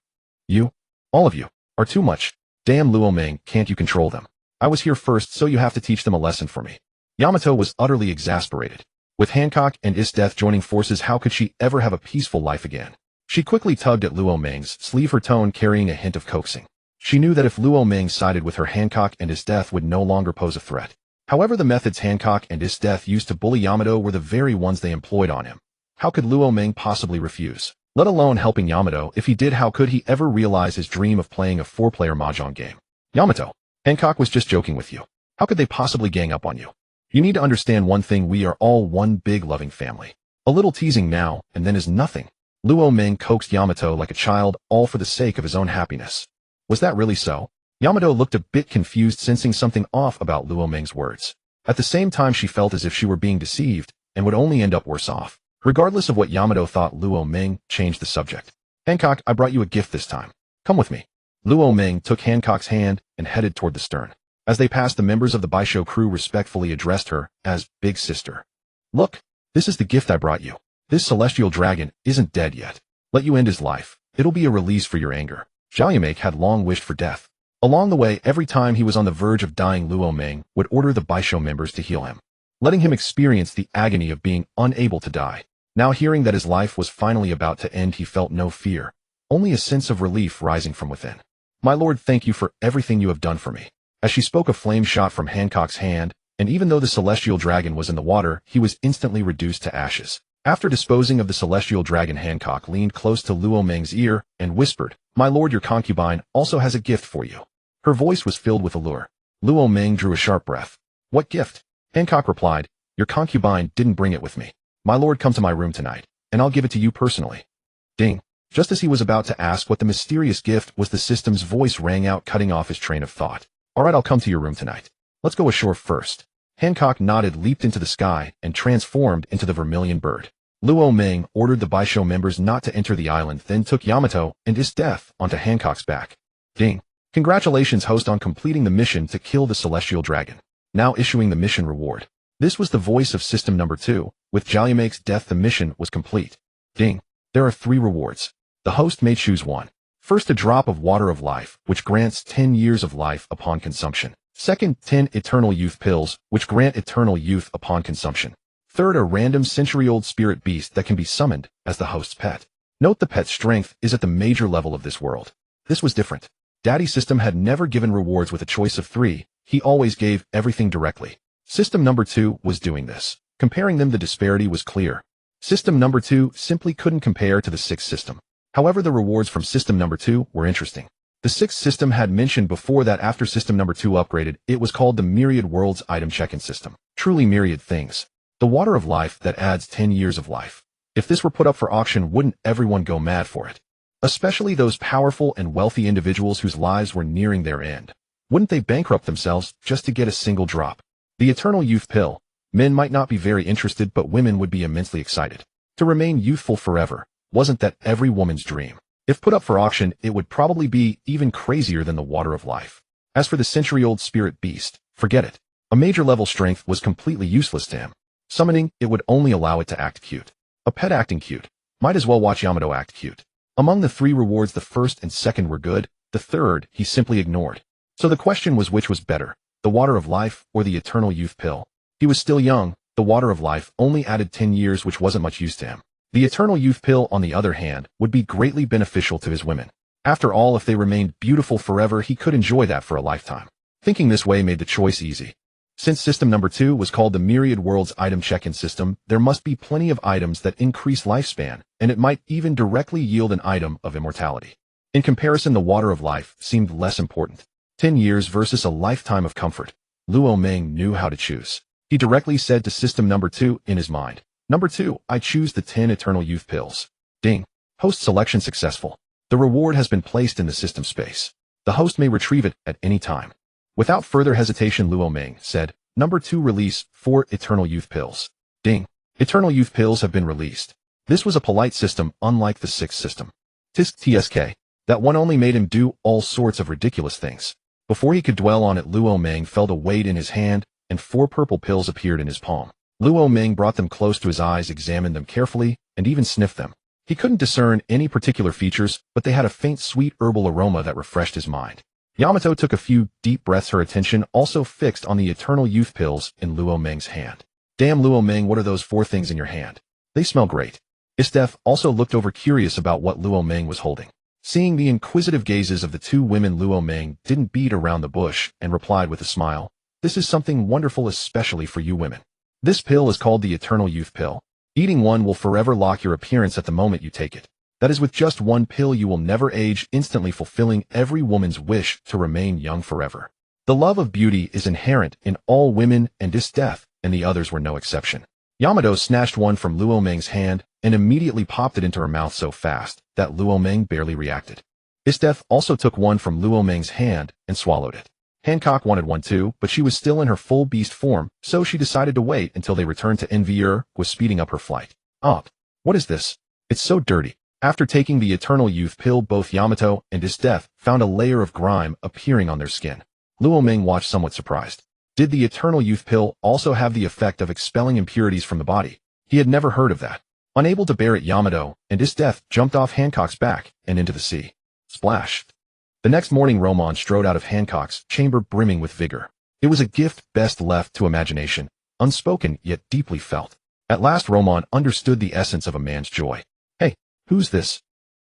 Speaker 1: You, all of you, are too much. Damn Luo Meng, can't you control them? I was here first, so you have to teach them a lesson for me. Yamato was utterly exasperated. With Hancock and Esteth joining forces, how could she ever have a peaceful life again? She quickly tugged at Luo Meng's sleeve, her tone carrying a hint of coaxing. She knew that if Luo Meng sided with her, Hancock and Esteth would no longer pose a threat. However, the methods Hancock and Esteth used to bully Yamato were the very ones they employed on him. How could Luo Meng possibly refuse? Let alone helping Yamato. If he did, how could he ever realize his dream of playing a four-player mahjong game? Yamato, Hancock was just joking with you. How could they possibly gang up on you? You need to understand one thing, we are all one big loving family. A little teasing now and then is nothing. Luo Meng coaxed Yamato like a child, all for the sake of his own happiness. Was that really so? Yamato looked a bit confused, sensing something off about Luo Meng's words. At the same time, she felt as if she were being deceived and would only end up worse off. Regardless of what Yamato thought, Luo Meng changed the subject. Hancock, I brought you a gift this time. Come with me. Luo Meng took Hancock's hand and headed toward the stern. As they passed, the members of the Baisho crew respectfully addressed her as Big Sister. Look, this is the gift I brought you. This celestial dragon isn't dead yet. Let you end his life. It'll be a release for your anger. Jiaoming had long wished for death. Along the way, every time he was on the verge of dying, Luo Ming would order the Baisho members to heal him, letting him experience the agony of being unable to die. Now hearing that his life was finally about to end, he felt no fear, only a sense of relief rising from within. My lord, thank you for everything you have done for me. As she spoke, a flame shot from Hancock's hand, and even though the celestial dragon was in the water, he was instantly reduced to ashes. After disposing of the celestial dragon, Hancock leaned close to Luo Ming's ear and whispered, "My lord, your concubine also has a gift for you." Her voice was filled with allure. Luo Ming drew a sharp breath. "What gift?" Hancock replied, "Your concubine didn't bring it with me. My lord, come to my room tonight, and I'll give it to you personally." Ding. Just as he was about to ask what the mysterious gift was, the system's voice rang out, cutting off his train of thought. "All right, I'll come to your room tonight. Let's go ashore first." Hancock nodded, leaped into the sky, and transformed into the vermilion bird. Luo Ming ordered the Baisho members not to enter the island, then took Yamato and his death onto Hancock's back. Ding. Congratulations, host, on completing the mission to kill the celestial dragon. Now issuing the mission reward. This was the voice of system number 2. With Jiaoming's death, the mission was complete. Ding. There are 3 rewards. The host may choose one. First, a drop of water of life, which grants 10 years of life upon consumption. Second, 10 eternal youth pills, which grant eternal youth upon consumption. Third, a random century-old spirit beast that can be summoned as the host's pet. Note the pet's strength is at the major level of this world. This was different. Daddy System had never given rewards with a choice of 3, he always gave everything directly. System number 2 was doing this. Comparing them, the disparity was clear. System number 2 simply couldn't compare to the 6th system. However, the rewards from system number 2 were interesting. The 6th system had mentioned before that after system number 2 upgraded, it was called the Myriad Worlds Item Check-in System. Truly myriad things. The water of life that adds 10 years of life. If this were put up for auction, wouldn't everyone go mad for it? Especially those powerful and wealthy individuals whose lives were nearing their end. Wouldn't they bankrupt themselves just to get a single drop? The Eternal Youth Pill. Men might not be very interested, but women would be immensely excited. To remain youthful forever. Wasn't that every woman's dream? If put up for auction, it would probably be even crazier than the water of life. As for the century-old spirit beast, forget it. A major level strength was completely useless to him. Summoning, it would only allow it to act cute. A pet acting cute. Might as well watch Yamato act cute. Among the 3 rewards, the first and second were good, the third he simply ignored. So the question was, which was better, the water of life or the eternal youth pill? He was still young. The water of life only added 10 years, which wasn't much use to him. The eternal youth pill, on the other hand, would be greatly beneficial to his women. After all, if they remained beautiful forever, he could enjoy that for a lifetime. Thinking this way made the choice easy. Since system number 2 was called the Myriad Worlds Item Check-in System, there must be plenty of items that increase lifespan, and it might even directly yield an item of immortality. In comparison, the water of life seemed less important. 10 years versus a lifetime of comfort. Luo Ming knew how to choose. He directly said to system number 2 in his mind, "Number 2, I choose the 10 eternal youth pills." Ding. Host selection successful. The reward has been placed in the system space. The host may retrieve it at any time. Without further hesitation, Luo Ming said, "Number 2, release 4 eternal youth pills." Ding. Eternal youth pills have been released. This was a polite system, unlike the 6th system. Tisk tsk. That one only made him do all sorts of ridiculous things. Before he could dwell on it, Luo Ming felt a weight in his hand, and 4 purple pills appeared in his palm. Luo Ming brought them close to his eyes, examined them carefully, and even sniffed them. He couldn't discern any particular features, but they had a faint sweet herbal aroma that refreshed his mind. Yamato took a few deep breaths, her attention also fixed on the eternal youth pills in Luo Ming's hand. "Damn, Luo Ming, what are those 4 things in your hand? They smell great." Istef also looked over, curious about what Luo Ming was holding. Seeing the inquisitive gazes of the 2 women, Luo Ming didn't beat around the bush and replied with a smile, "This is something wonderful, especially for you women. This pill is called the Eternal Youth Pill. Eating one will forever lock your appearance at the moment you take it. That is, with just one pill you will never age, instantly fulfilling every woman's wish to remain young forever. The love of beauty is inherent in all women, and this death and the others were no exception." Yamato snatched one from Luo Ming's hand and immediately popped it into her mouth so fast that Luo Ming barely reacted. Istef also took one from Luo Ming's hand and swallowed it. Hancock wanted one too, but she was still in her full beast form, so she decided to wait until they returned to Envier, was speeding up her flight. What is this? It's so dirty. After taking the Eternal Youth Pill, both Yamato and Istef found a layer of grime appearing on their skin. Luo Ming watched, somewhat surprised. Did the Eternal Youth Pill also have the effect of expelling impurities from the body? He had never heard of that. Unable to bear it, Yamato and his death jumped off Hancock's back and into the sea. Splash. The next morning Roman strode out of Hancock's chamber brimming with vigor. It was a gift best left to imagination, unspoken yet deeply felt. At last Roman understood the essence of a man's joy. Hey, who's this?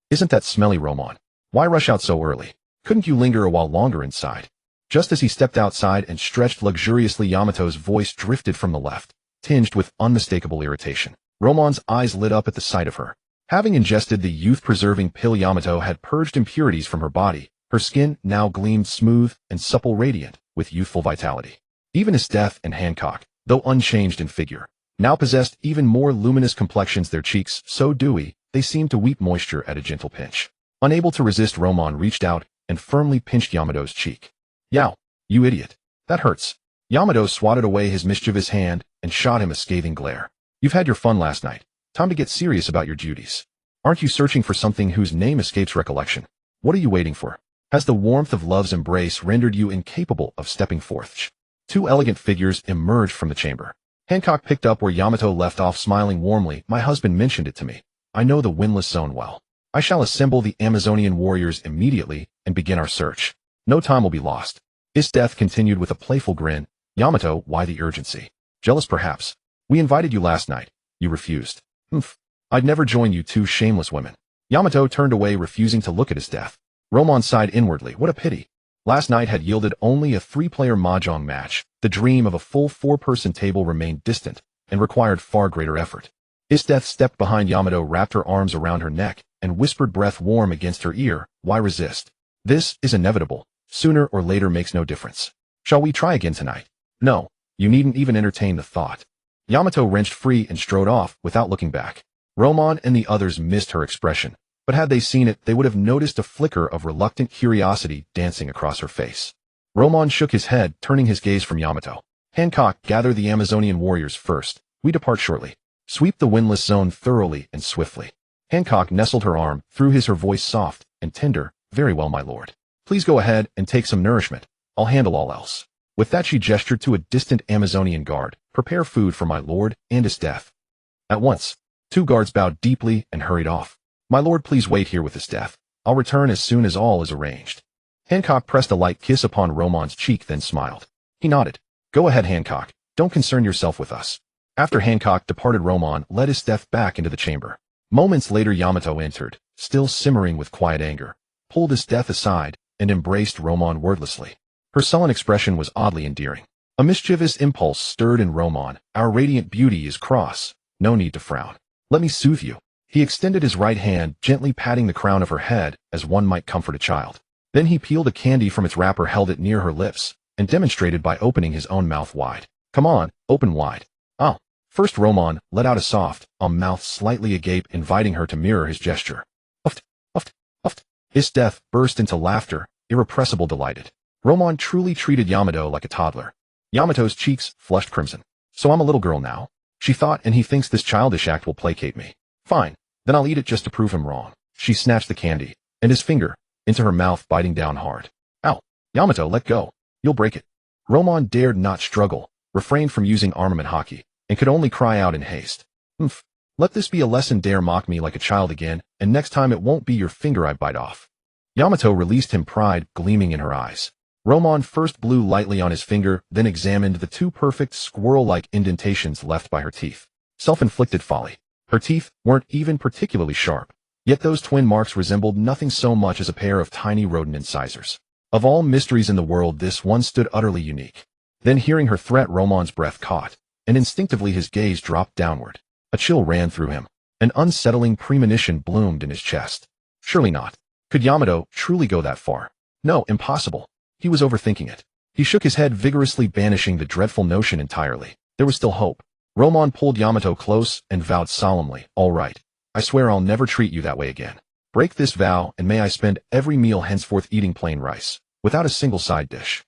Speaker 1: Isn't that smelly, Roman? Why rush out so early? Couldn't you linger a while longer inside? Just as he stepped outside and stretched luxuriously, Yamato's voice drifted from the left, tinged with unmistakable irritation. Roman's eyes lit up at the sight of her. Having ingested the youth-preserving pill, Yamato had purged impurities from her body. Her skin now gleamed smooth and supple, radiant with youthful vitality. Even his death and Hancock, though unchanged in figure, now possessed even more luminous complexions, their cheeks so dewy they seemed to weep moisture at a gentle pinch. Unable to resist, Roman reached out and firmly pinched Yamato's cheek. Yow, you idiot. That hurts. Yamato swatted away his mischievous hand and shot him a scathing glare. You've had your fun last night. Time to get serious about your duties. Aren't you searching for something whose name escapes recollection? What are you waiting for? Has the warmth of love's embrace rendered you incapable of stepping forth? Two elegant figures emerged from the chamber. Hancock picked up where Yamato left off, smiling warmly. My husband mentioned it to me. I know the windless zone well. I shall assemble the Amazonian warriors immediately and begin our search. No time will be lost. His death continued with a playful grin. Yamato, why the urgency? Jealous perhaps? We invited you last night. You refused. I'd never join you two shameless women. Yamato turned away, refusing to look at his death. Roman sighed inwardly. What a pity. Last night had yielded only a 3-player mahjong match. The dream of a full 4-person table remained distant and required far greater effort. His death stepped behind Yamato, wrapped her arms around her neck, and whispered, breath warm against her ear, why resist? This is inevitable. Sooner or later makes no difference. Shall we try again tonight? No, you needn't even entertain the thought. Yamato wrenched free and strode off without looking back. Roman and the others missed her expression, but had they seen it, they would have noticed a flicker of reluctant curiosity dancing across her face. Roman shook his head, turning his gaze from Yamato. Hancock, gather the Amazonian warriors first. We depart shortly. Sweep the windless zone thoroughly and swiftly. Hancock nestled her arm, her voice soft and tender. Very well, my lord. Please go ahead and take some nourishment. I'll handle all else. With that she gestured to a distant Amazonian guard. Prepare food for my lord and his death. At once, 2 guards bowed deeply and hurried off. My lord, please wait here with his death. I'll return as soon as all is arranged. Hancock pressed a light kiss upon Roman's cheek, then smiled. He nodded. Go ahead, Hancock. Don't concern yourself with us. After Hancock departed, Roman led his death back into the chamber. Moments later, Yamato entered, still simmering with quiet anger, pulled his death aside, and embraced Roman wordlessly. Her sullen expression was oddly endearing. A mischievous impulse stirred in Roman. Our radiant beauty is cross. No need to frown. Let me soothe you. He extended his right hand, gently patting the crown of her head as one might comfort a child. Then he peeled a candy from its wrapper, held it near her lips, and demonstrated by opening his own mouth wide. Come on, open wide. Oh. First Roman let out a soft, mouth slightly agape, inviting her to mirror his gesture. Uft, uft, uft. His death burst into laughter, irrepressible, delighted. Roman truly treated Yamato like a toddler. Yamato's cheeks flushed crimson. So I'm a little girl now, she thought, and he thinks this childish act will placate me. Fine, then I'll eat it just to prove him wrong. She snatched the candy, and his finger, into her mouth, biting down hard. Ow. Yamato, let go. You'll break it. Roman dared not struggle, refrained from using armament hockey, and could only cry out in haste. Let this be a lesson. Dare mock me like a child again, and next time it won't be your finger I bite off. Yamato released him, pride gleaming in her eyes. Roman first blew lightly on his finger, then examined the 2 perfect squirrel-like indentations left by her teeth. Self-inflicted folly. Her teeth weren't even particularly sharp, yet those twin marks resembled nothing so much as a pair of tiny rodent incisors. Of all mysteries in the world, this one stood utterly unique. Then, hearing her threat, Roman's breath caught, and instinctively his gaze dropped downward. A chill ran through him. An unsettling premonition bloomed in his chest. Surely not. Could Yamato truly go that far? No, impossible. He was overthinking it. He shook his head vigorously, banishing the dreadful notion entirely. There was still hope. Roman pulled Yamato close and vowed solemnly, all right. I swear I'll never treat you that way again. Break this vow, and may I spend every meal henceforth eating plain rice, without a single side dish.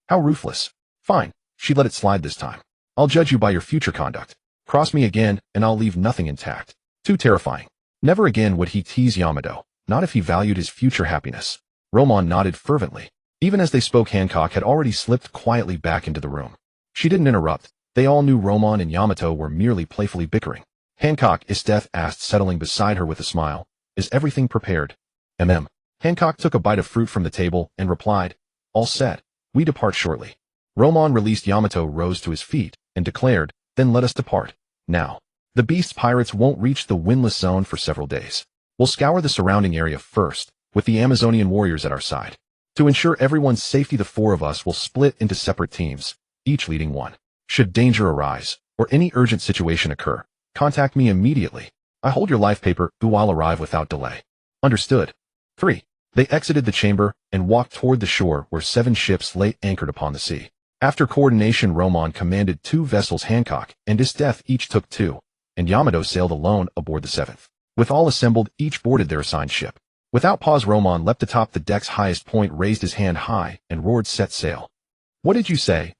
Speaker 1: How ruthless. Fine. She let it slide this time. I'll judge you by your future conduct. Cross me again, and I'll leave nothing intact. Too terrifying. Never again would he tease Yamato, not if he valued his future happiness. Roman nodded fervently. Even as they spoke, Hancock had already slipped quietly back into the room. She didn't interrupt. They all knew Roman and Yamato were merely playfully bickering. Hancock, Isteth asked, settling beside her with a smile. Is everything prepared? Hancock took a bite of fruit from the table and replied, all set. We depart shortly. Roman released. Yamato rose to his feet and declared, then let us depart. Now. The beast's pirates won't reach the windless zone for several days. We'll scour the surrounding area first, with the Amazonian warriors at our side. To ensure everyone's safety, the four of us will split into separate teams, each leading one. Should danger arise, or any urgent situation occur, contact me immediately. I hold your life paper, who I'll arrive without delay. Understood. 3. They exited the chamber and walked toward the shore where 7 ships lay anchored upon the sea. After coordination, Roman commanded 2 vessels. Hancock and Isteth each took 2, and Yamato sailed alone aboard the 7th. With all assembled, each boarded their assigned ship. Without pause, Roman leapt atop the deck's highest point, raised his hand high, and roared, set sail. What did you say?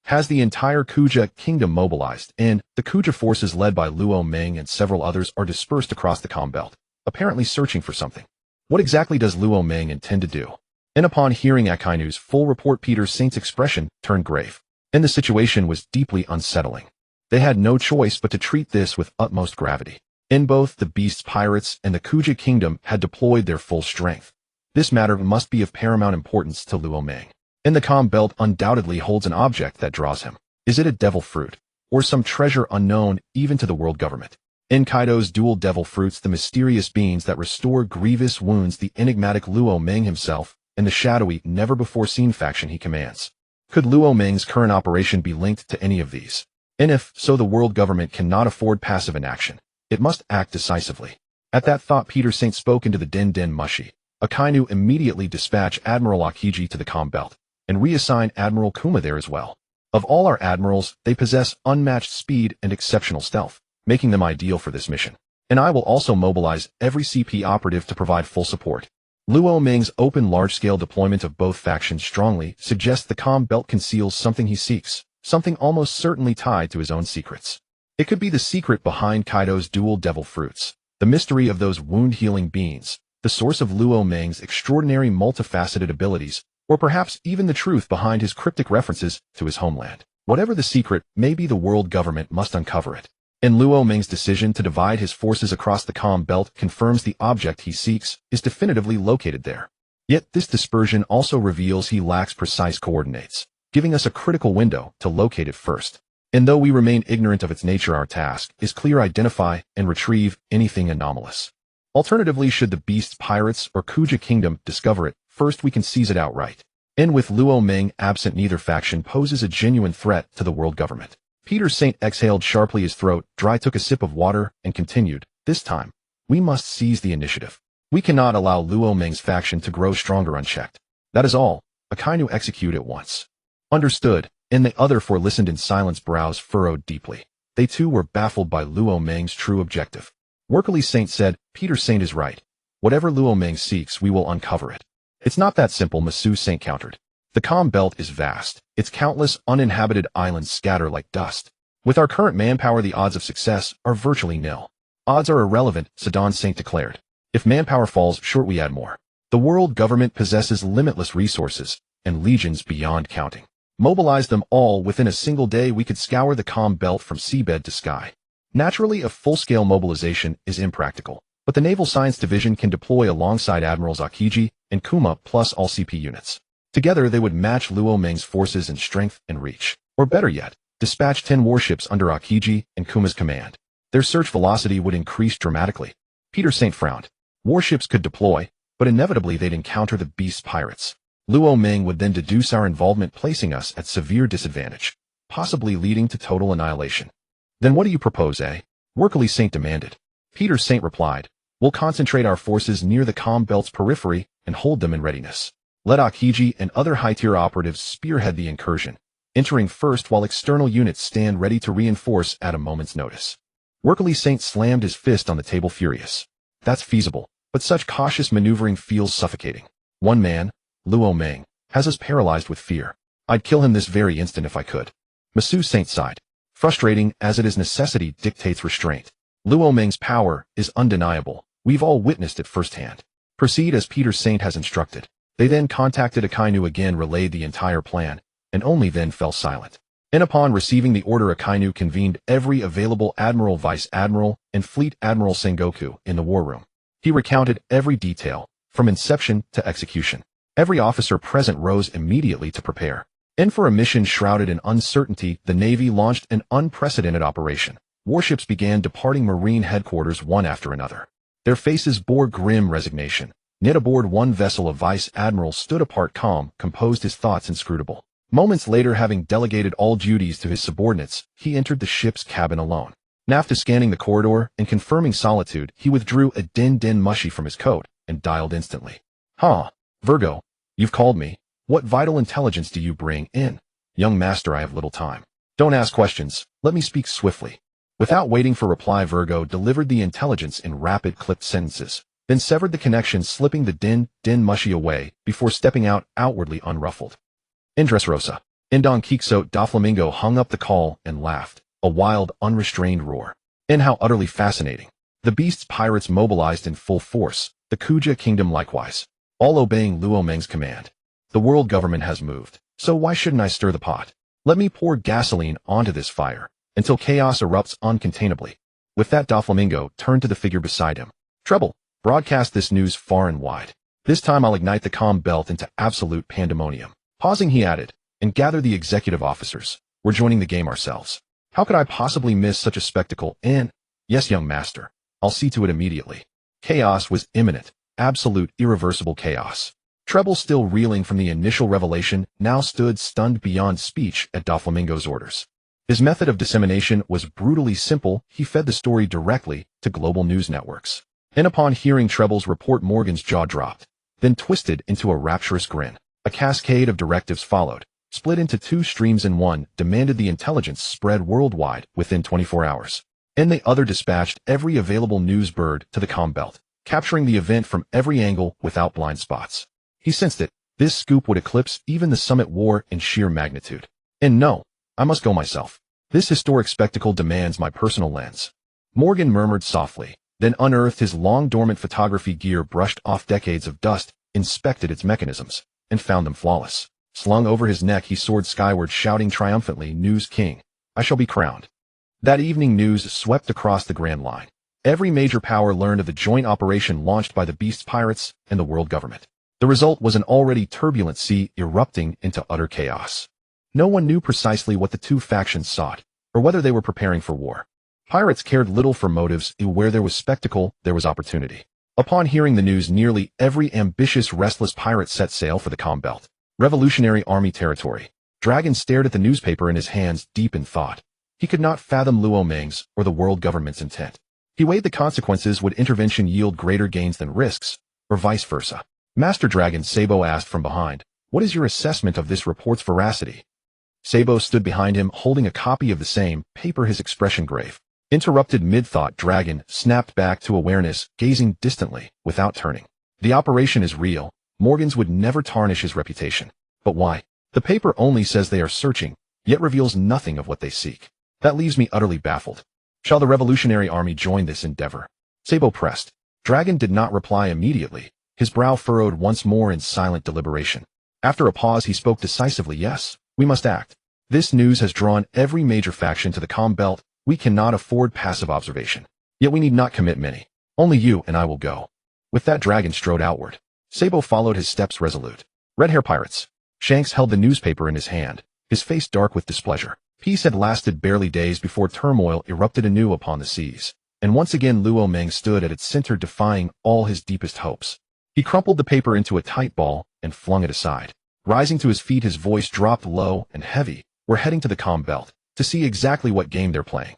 Speaker 1: Has the entire Kuja kingdom mobilized? The Kuja forces led by Luo Meng and several others are dispersed across the calm belt, apparently searching for something. What exactly does Luo Meng intend to do? Upon hearing Akainu's full report, Peter Saint's expression turned grave. The situation was deeply unsettling. They had no choice but to treat this with utmost gravity. Both the beast's pirates and the Kuja kingdom had deployed their full strength. This matter must be of paramount importance to Luo Meng. The calm belt undoubtedly holds an object that draws him. Is it a devil fruit, or some treasure unknown even to the world government? In Kaido's dual devil fruits, the mysterious beings that restore grievous wounds, the enigmatic Luo Meng himself, and the shadowy, never-before-seen faction he commands. Could Luo Meng's current operation be linked to any of these? If so, the world government cannot afford passive inaction. It must act decisively. At that thought, Peter Saint spoke into the Den Mushi. Akainu immediately dispatch Admiral Akiji to the calm belt, and reassign Admiral Kuma there as well. Of all our admirals, they possess unmatched speed and exceptional stealth, making them ideal for this mission. I will also mobilize every CP operative to provide full support. Luo Meng's open large-scale deployment of both factions strongly suggests the calm belt conceals something he seeks, something almost certainly tied to his own secrets. It could be the secret behind Kaido's dual devil fruits, the mystery of those wound-healing beings, the source of Luo Meng's extraordinary multifaceted abilities, or perhaps even the truth behind his cryptic references to his homeland. Whatever the secret, maybe the world government must uncover it. Luo Meng's decision to divide his forces across the calm belt confirms the object he seeks is definitively located there. Yet this dispersion also reveals he lacks precise coordinates, giving us a critical window to locate it first. Though we remain ignorant of its nature, our task is clear: identify and retrieve anything anomalous. Alternatively, should the beast's pirates or Kuja kingdom discover it, first we can seize it outright. With Luo Meng absent, neither faction poses a genuine threat to the world government. Peter Saint exhaled sharply, his throat dry, took a sip of water, and continued, this time, we must seize the initiative. We cannot allow Luo Meng's faction to grow stronger unchecked. That is all. Akainu, execute at once. Understood. The other four listened in silence, brows furrowed deeply. They too were baffled by Luo Meng's true objective. Workily, Saint said, Peter Saint is right. Whatever Luo Meng seeks, we will uncover it. It's not that simple, Masu Saint countered. The calm belt is vast. Its countless uninhabited islands scatter like dust. With our current manpower, the odds of success are virtually nil. Odds are irrelevant, Sidon Saint declared. If manpower falls short, we add more. The world government possesses limitless resources, and legions beyond counting. Mobilize them all within a single day, we could scour the calm belt from seabed to sky. Naturally, a full-scale mobilization is impractical, but the Naval Science Division can deploy alongside Admirals Akiji and Kuma plus all CP units. Together, they would match Luo Meng's forces in strength and reach. Or better yet, dispatch 10 warships under Akiji and Kuma's command. Their search velocity would increase dramatically. Peter Saint frowned. Warships could deploy, but inevitably they'd encounter the beast's pirates. Luo Meng would then deduce our involvement, placing us at severe disadvantage, possibly leading to total annihilation. Then what do you propose, eh? Workily Saint demanded. Peter Saint replied, we'll concentrate our forces near the calm belt's periphery and hold them in readiness. Let Akiji and other high-tier operatives spearhead the incursion, entering first while external units stand ready to reinforce at a moment's notice. Workily Saint slammed his fist on the table, furious. That's feasible, but such cautious maneuvering feels suffocating. One man, Luo Meng, has us paralyzed with fear. I'd kill him this very instant if I could. Masu Saint sighed. Frustrating as it is, necessity dictates restraint. Luo Meng's power is undeniable. We've all witnessed it firsthand. Proceed as Peter Saint has instructed. They then contacted Akainu again, relayed the entire plan, and only then fell silent. And upon receiving the order, Akainu convened every available admiral, vice admiral, and fleet admiral Sengoku in the war room. He recounted every detail, from inception to execution. Every officer present rose immediately to prepare. And for a mission shrouded in uncertainty, the Navy launched an unprecedented operation. Warships began departing Marine headquarters one after another. Their faces bore grim resignation. Yet aboard one vessel, a vice admiral stood apart, calm, composed, his thoughts inscrutable. Moments later, having delegated all duties to his subordinates, he entered the ship's cabin alone. After scanning the corridor and confirming solitude, he withdrew a din mushy from his coat and dialed instantly. Virgo, you've called me. What vital intelligence do you bring in? Young master, I have little time. Don't ask questions. Let me speak swiftly. Without waiting for reply, Virgo delivered the intelligence in rapid, clipped sentences, then severed the connection, slipping the din mushy away before stepping out outwardly unruffled. Indresrosa. Indon Kikso Doflamingo hung up the call and laughed, a wild, unrestrained roar. And how utterly fascinating. The beast's pirates mobilized in full force, the Kuja kingdom likewise, all obeying Luo Meng's command. The world government has moved, so why shouldn't I stir the pot? Let me pour gasoline onto this fire, until chaos erupts uncontainably. With that, Doflamingo turned to the figure beside him. Treble, broadcast this news far and wide. This time I'll ignite the comm belt into absolute pandemonium. Pausing, he added, and gather the executive officers. We're joining the game ourselves. How could I possibly miss such a spectacle? And, yes, young master, I'll see to it immediately. Chaos was imminent, absolute, irreversible chaos. Treble, still reeling from the initial revelation, now stood stunned beyond speech at Doflamingo's orders. His method of dissemination was brutally simple. He fed the story directly to global news networks. And upon hearing Treble's report, Morgan's jaw dropped, then twisted into a rapturous grin. A cascade of directives followed, split into two streams. In one, demanded the intelligence spread worldwide within 24 hours. In the other, dispatched every available news bird to the comm belt, capturing the event from every angle without blind spots. He sensed it. This scoop would eclipse even the summit war in sheer magnitude. And no, I must go myself. This historic spectacle demands my personal lens. Morgan murmured softly, then unearthed his long-dormant photography gear, brushed off decades of dust, inspected its mechanisms, and found them flawless. Slung over his neck, he soared skyward, shouting triumphantly, News King, I shall be crowned. That evening, news swept across the Grand Line. Every major power learned of the joint operation launched by the Beast's pirates and the world government. The result was an already turbulent sea erupting into utter chaos. No one knew precisely what the two factions sought, or whether they were preparing for war. Pirates cared little for motives. Where there was spectacle, there was opportunity. Upon hearing the news, nearly every ambitious, restless pirate set sail for the comm belt. Revolutionary Army territory. Dragon stared at the newspaper in his hands, deep in thought. He could not fathom Luo Meng's or the world government's intent. He weighed the consequences. Would intervention yield greater gains than risks, or vice versa? Master Dragon, Sabo asked from behind, what is your assessment of this report's veracity? Sabo stood behind him, holding a copy of the same paper, his expression grave. Interrupted mid-thought, Dragon snapped back to awareness, gazing distantly, without turning. The operation is real. Morgan's would never tarnish his reputation. But why? The paper only says they are searching, yet reveals nothing of what they seek. That leaves me utterly baffled. Shall the Revolutionary Army join this endeavor? Sabo pressed. Dragon did not reply immediately. His brow furrowed once more in silent deliberation. After a pause, he spoke decisively. Yes, we must act. This news has drawn every major faction to the comm belt. We cannot afford passive observation. Yet we need not commit many. Only you and I will go. With that, Dragon strode outward. Sabo followed his steps, resolute. Red Hair Pirates. Shanks held the newspaper in his hand, his face dark with displeasure. Peace had lasted barely days before turmoil erupted anew upon the seas. And once again Luo Meng stood at its center, defying all his deepest hopes. He crumpled the paper into a tight ball and flung it aside. Rising to his feet, his voice dropped low and heavy. We're heading to the comm belt to see exactly what game they're playing.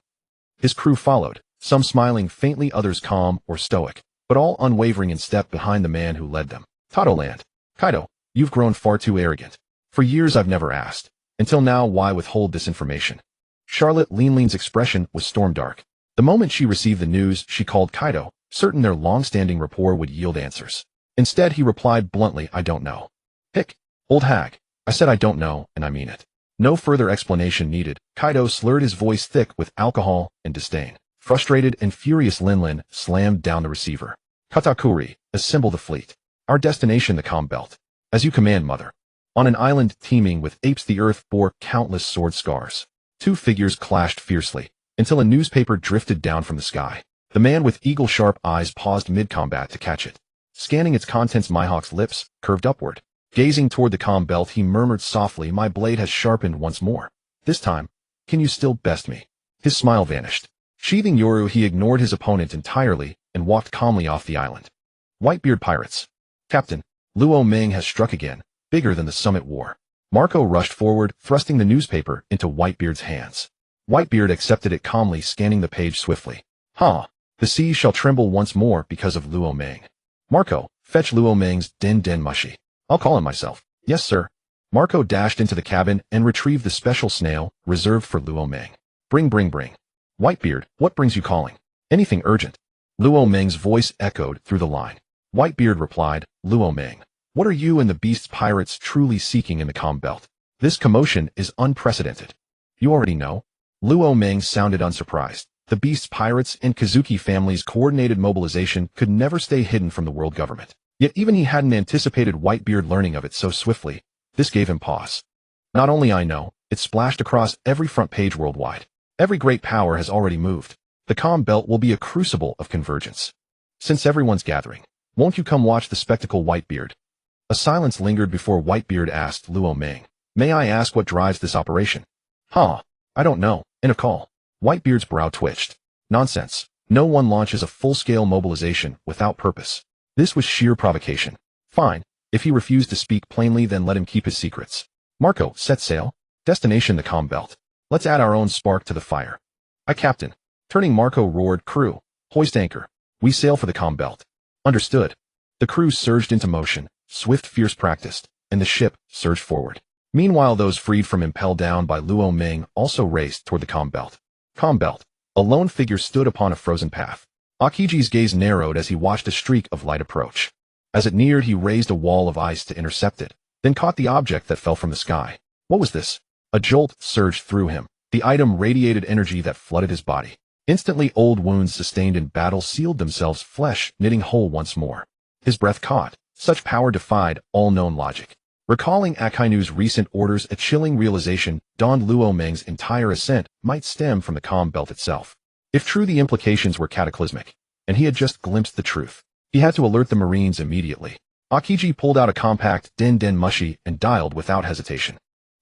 Speaker 1: His crew followed, some smiling faintly, others calm or stoic, but all unwavering in step behind the man who led them. Totoland. Kaido, you've grown far too arrogant. For years I've never asked. Until now, why withhold this information? Charlotte Leanlean's expression was storm-dark. The moment she received the news, she called Kaido, certain their long-standing rapport would yield answers. Instead, he replied bluntly, I don't know. Hick, old hag. I said I don't know, and I mean it. No further explanation needed. Kaido slurred, his voice thick with alcohol and disdain. Frustrated and furious, Linlin slammed down the receiver. Katakuri, assemble the fleet. Our destination, the comm belt. As you command, mother. On an island teeming with apes, the earth bore countless sword scars. Two figures clashed fiercely, until a newspaper drifted down from the sky. The man with eagle-sharp eyes paused mid-combat to catch it. Scanning its contents, Mihawk's lips curved upward. Gazing toward the comm belt, he murmured softly, "My blade has sharpened once more. This time, can you still best me?" His smile vanished. Sheathing Yoru, he ignored his opponent entirely and walked calmly off the island. Whitebeard pirates. Captain, Luo Ming has struck again, bigger than the Summit War. Marco rushed forward, thrusting the newspaper into Whitebeard's hands. Whitebeard accepted it calmly, scanning the page swiftly. The seas shall tremble once more because of Luo Ming. Marco, fetch Luo Ming's Den Mushi. I'll call him myself. Yes, sir. Marco dashed into the cabin and retrieved the special snail reserved for Luo Ming. Bring. Whitebeard, what brings you calling? Anything urgent? Luo Ming's voice echoed through the line. Whitebeard replied, Luo Ming, what are you and the beast's pirates truly seeking in the comm belt? This commotion is unprecedented. You already know? Luo Ming sounded unsurprised. The beast's pirates and Kazuki family's coordinated mobilization could never stay hidden from the world government. Yet even he hadn't anticipated Whitebeard learning of it so swiftly. This gave him pause. Not only I know, it splashed across every front page worldwide. Every great power has already moved. The comm belt will be a crucible of convergence. Since everyone's gathering, won't you come watch the spectacle, Whitebeard? A silence lingered before Whitebeard asked Luo Ming, may I ask what drives this operation? I don't know. And a call. Whitebeard's brow twitched. Nonsense. No one launches a full-scale mobilization without purpose. This was sheer provocation. Fine. If he refused to speak plainly, then let him keep his secrets. Marco, set sail. Destination the comm belt. Let's add our own spark to the fire. Aye, Captain. Turning, Marco roared, crew, hoist anchor. We sail for the comm belt. Understood. The crew surged into motion, swift, fierce, practiced, and the ship surged forward. Meanwhile, those freed from impelled down by Luo Ming also raced toward the comm belt. Comm belt. A lone figure stood upon a frozen path. Akiji's gaze narrowed as he watched a streak of light approach. As it neared, he raised a wall of ice to intercept it, then caught the object that fell from the sky. What was this? A jolt surged through him. The item radiated energy that flooded his body. Instantly, old wounds sustained in battle sealed themselves, flesh knitting whole once more. His breath caught. Such power defied all known logic. Recalling Akainu's recent orders, a chilling realization dawned. Luo Ming's entire ascent might stem from the comm belt itself. If true, the implications were cataclysmic, and he had just glimpsed the truth. He had to alert the Marines immediately. Akiji pulled out a compact Den Mushi and dialed without hesitation.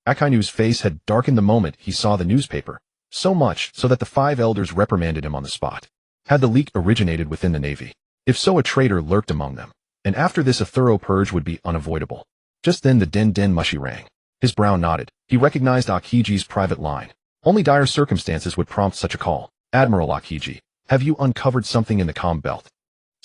Speaker 1: Akainu's face had darkened the moment he saw the newspaper, so much so that the 5 elders reprimanded him on the spot. Had the leak originated within the Navy? If so, a traitor lurked among them, and after this a thorough purge would be unavoidable. Just then the Den Mushi rang. His brow nodded. He recognized Akiji's private line. Only dire circumstances would prompt such a call. Admiral Akiji, have you uncovered something in the comm belt?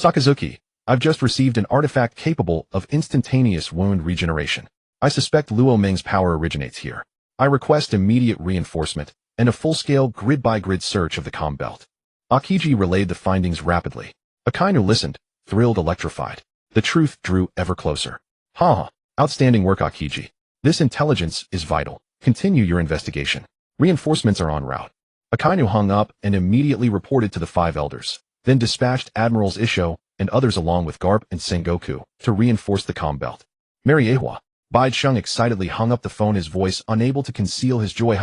Speaker 1: Sakazuki, I've just received an artifact capable of instantaneous wound regeneration. I suspect Luo Ming's power originates here. I request immediate reinforcement and a full-scale grid-by-grid search of the comm belt. Akiji relayed the findings rapidly. Akainu listened, thrilled, electrified. The truth drew ever closer. Outstanding work, Akiji. This intelligence is vital. Continue your investigation. Reinforcements are en route. Akainu hung up and immediately reported to the 5 elders, then dispatched Admirals Isho and others along with Garp and Sengoku to reinforce the comm belt. Mariehua. Baicheng excitedly hung up the phone, his voice unable to conceal his joy.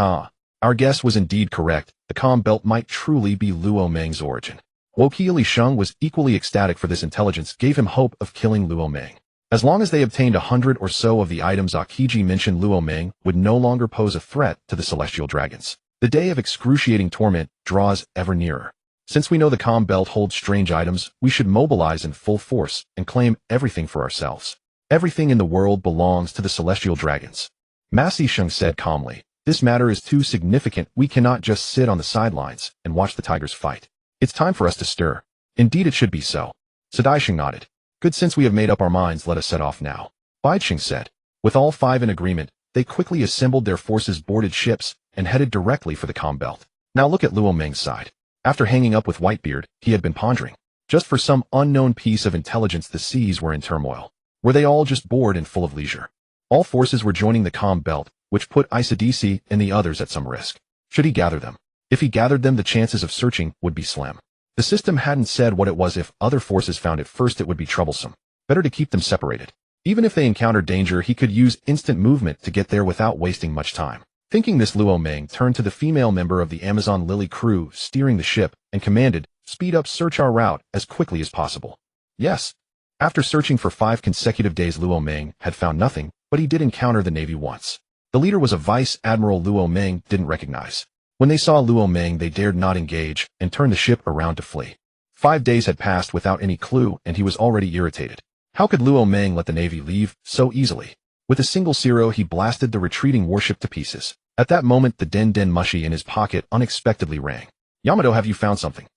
Speaker 1: Our guess was indeed correct. The comm belt might truly be Luo Ming's origin. Wokiili Sheng was equally ecstatic, for this intelligence gave him hope of killing Luo Ming. As long as they obtained 100 or so of the items Akiji mentioned, Luo Ming would no longer pose a threat to the celestial dragons. The day of excruciating torment draws ever nearer. Since we know the comm belt holds strange items, we should mobilize in full force and claim everything for ourselves. Everything in the world belongs to the celestial dragons. Masi Sheng said calmly, this matter is too significant. We cannot just sit on the sidelines and watch the tigers fight. It's time for us to stir. Indeed, it should be so. Sadaisheng nodded. Good, since we have made up our minds, let us set off now. Baicheng said. With all 5 in agreement, they quickly assembled their forces, boarded ships, and headed directly for the comm belt. Now look at Luo Ming's side. After hanging up with Whitebeard, he had been pondering. Just for some unknown piece of intelligence, the seas were in turmoil. Were they all just bored and full of leisure? All forces were joining the comm belt, which put Isadisi and the others at some risk. Should he gather them? If he gathered them, the chances of searching would be slim. The system hadn't said what it was. If other forces found it first, it would be troublesome. Better to keep them separated. Even if they encountered danger, he could use instant movement to get there without wasting much time. Thinking this, Luo Meng turned to the female member of the Amazon Lily crew steering the ship and commanded, "Speed up, search our route as quickly as possible." Yes. After searching for 5 consecutive days, Luo Meng had found nothing, but he did encounter the Navy once. The leader was a Vice Admiral Luo Meng didn't recognize. When they saw Luo Meng, they dared not engage and turned the ship around to flee. 5 days had passed without any clue, and he was already irritated. How could Luo Meng let the Navy leave so easily? With a single zero, he blasted the retreating warship to pieces. At that moment, the Den Den Mushi in his pocket unexpectedly rang. "Yamato, have you found something?"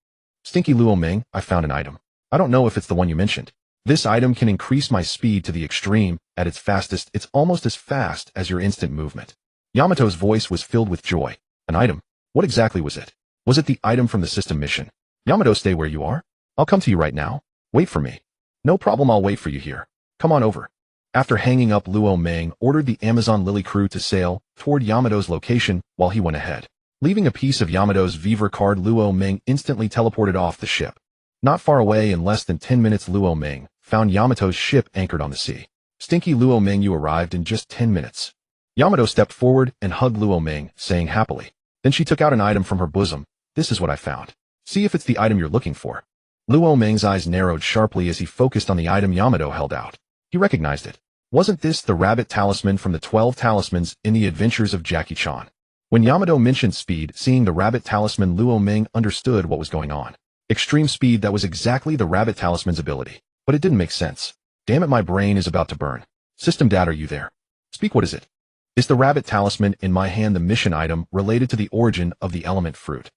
Speaker 1: "Stinky Luo Meng, I found an item. I don't know if it's the one you mentioned. This item can increase my speed to the extreme. At its fastest, it's almost as fast as your instant movement." Yamato's voice was filled with joy. "An item? What exactly was it? Was it the item from the system mission?" "Yamato, stay where you are. I'll come to you right now. Wait for me." "No problem, I'll wait for you here. Come on over." After hanging up, Luo Meng ordered the Amazon Lily crew to sail toward Yamato's location while he went ahead. Leaving a piece of Yamato's Viver card, Luo Meng instantly teleported off the ship. Not far away, in less than 10 minutes, Luo Meng found Yamato's ship anchored on the sea. "Stinky Luo Meng, you arrived in just 10 minutes. Yamato stepped forward and hugged Luo Meng, saying happily. Then she took out an item from her bosom. "This is what I found. See if it's the item you're looking for." Luo Meng's eyes narrowed sharply as he focused on the item Yamato held out. He recognized it. Wasn't this the rabbit talisman from the 12 talismans in the adventures of Jackie Chan? When Yamato mentioned speed, seeing the rabbit talisman, Luo Meng understood what was going on. Extreme speed, that was exactly the rabbit talisman's ability. But it didn't make sense. Damn it, my brain is about to burn. System Dad, are you there? Speak, what is it? Is the rabbit talisman in my hand the mission item related to the origin of the element fruit?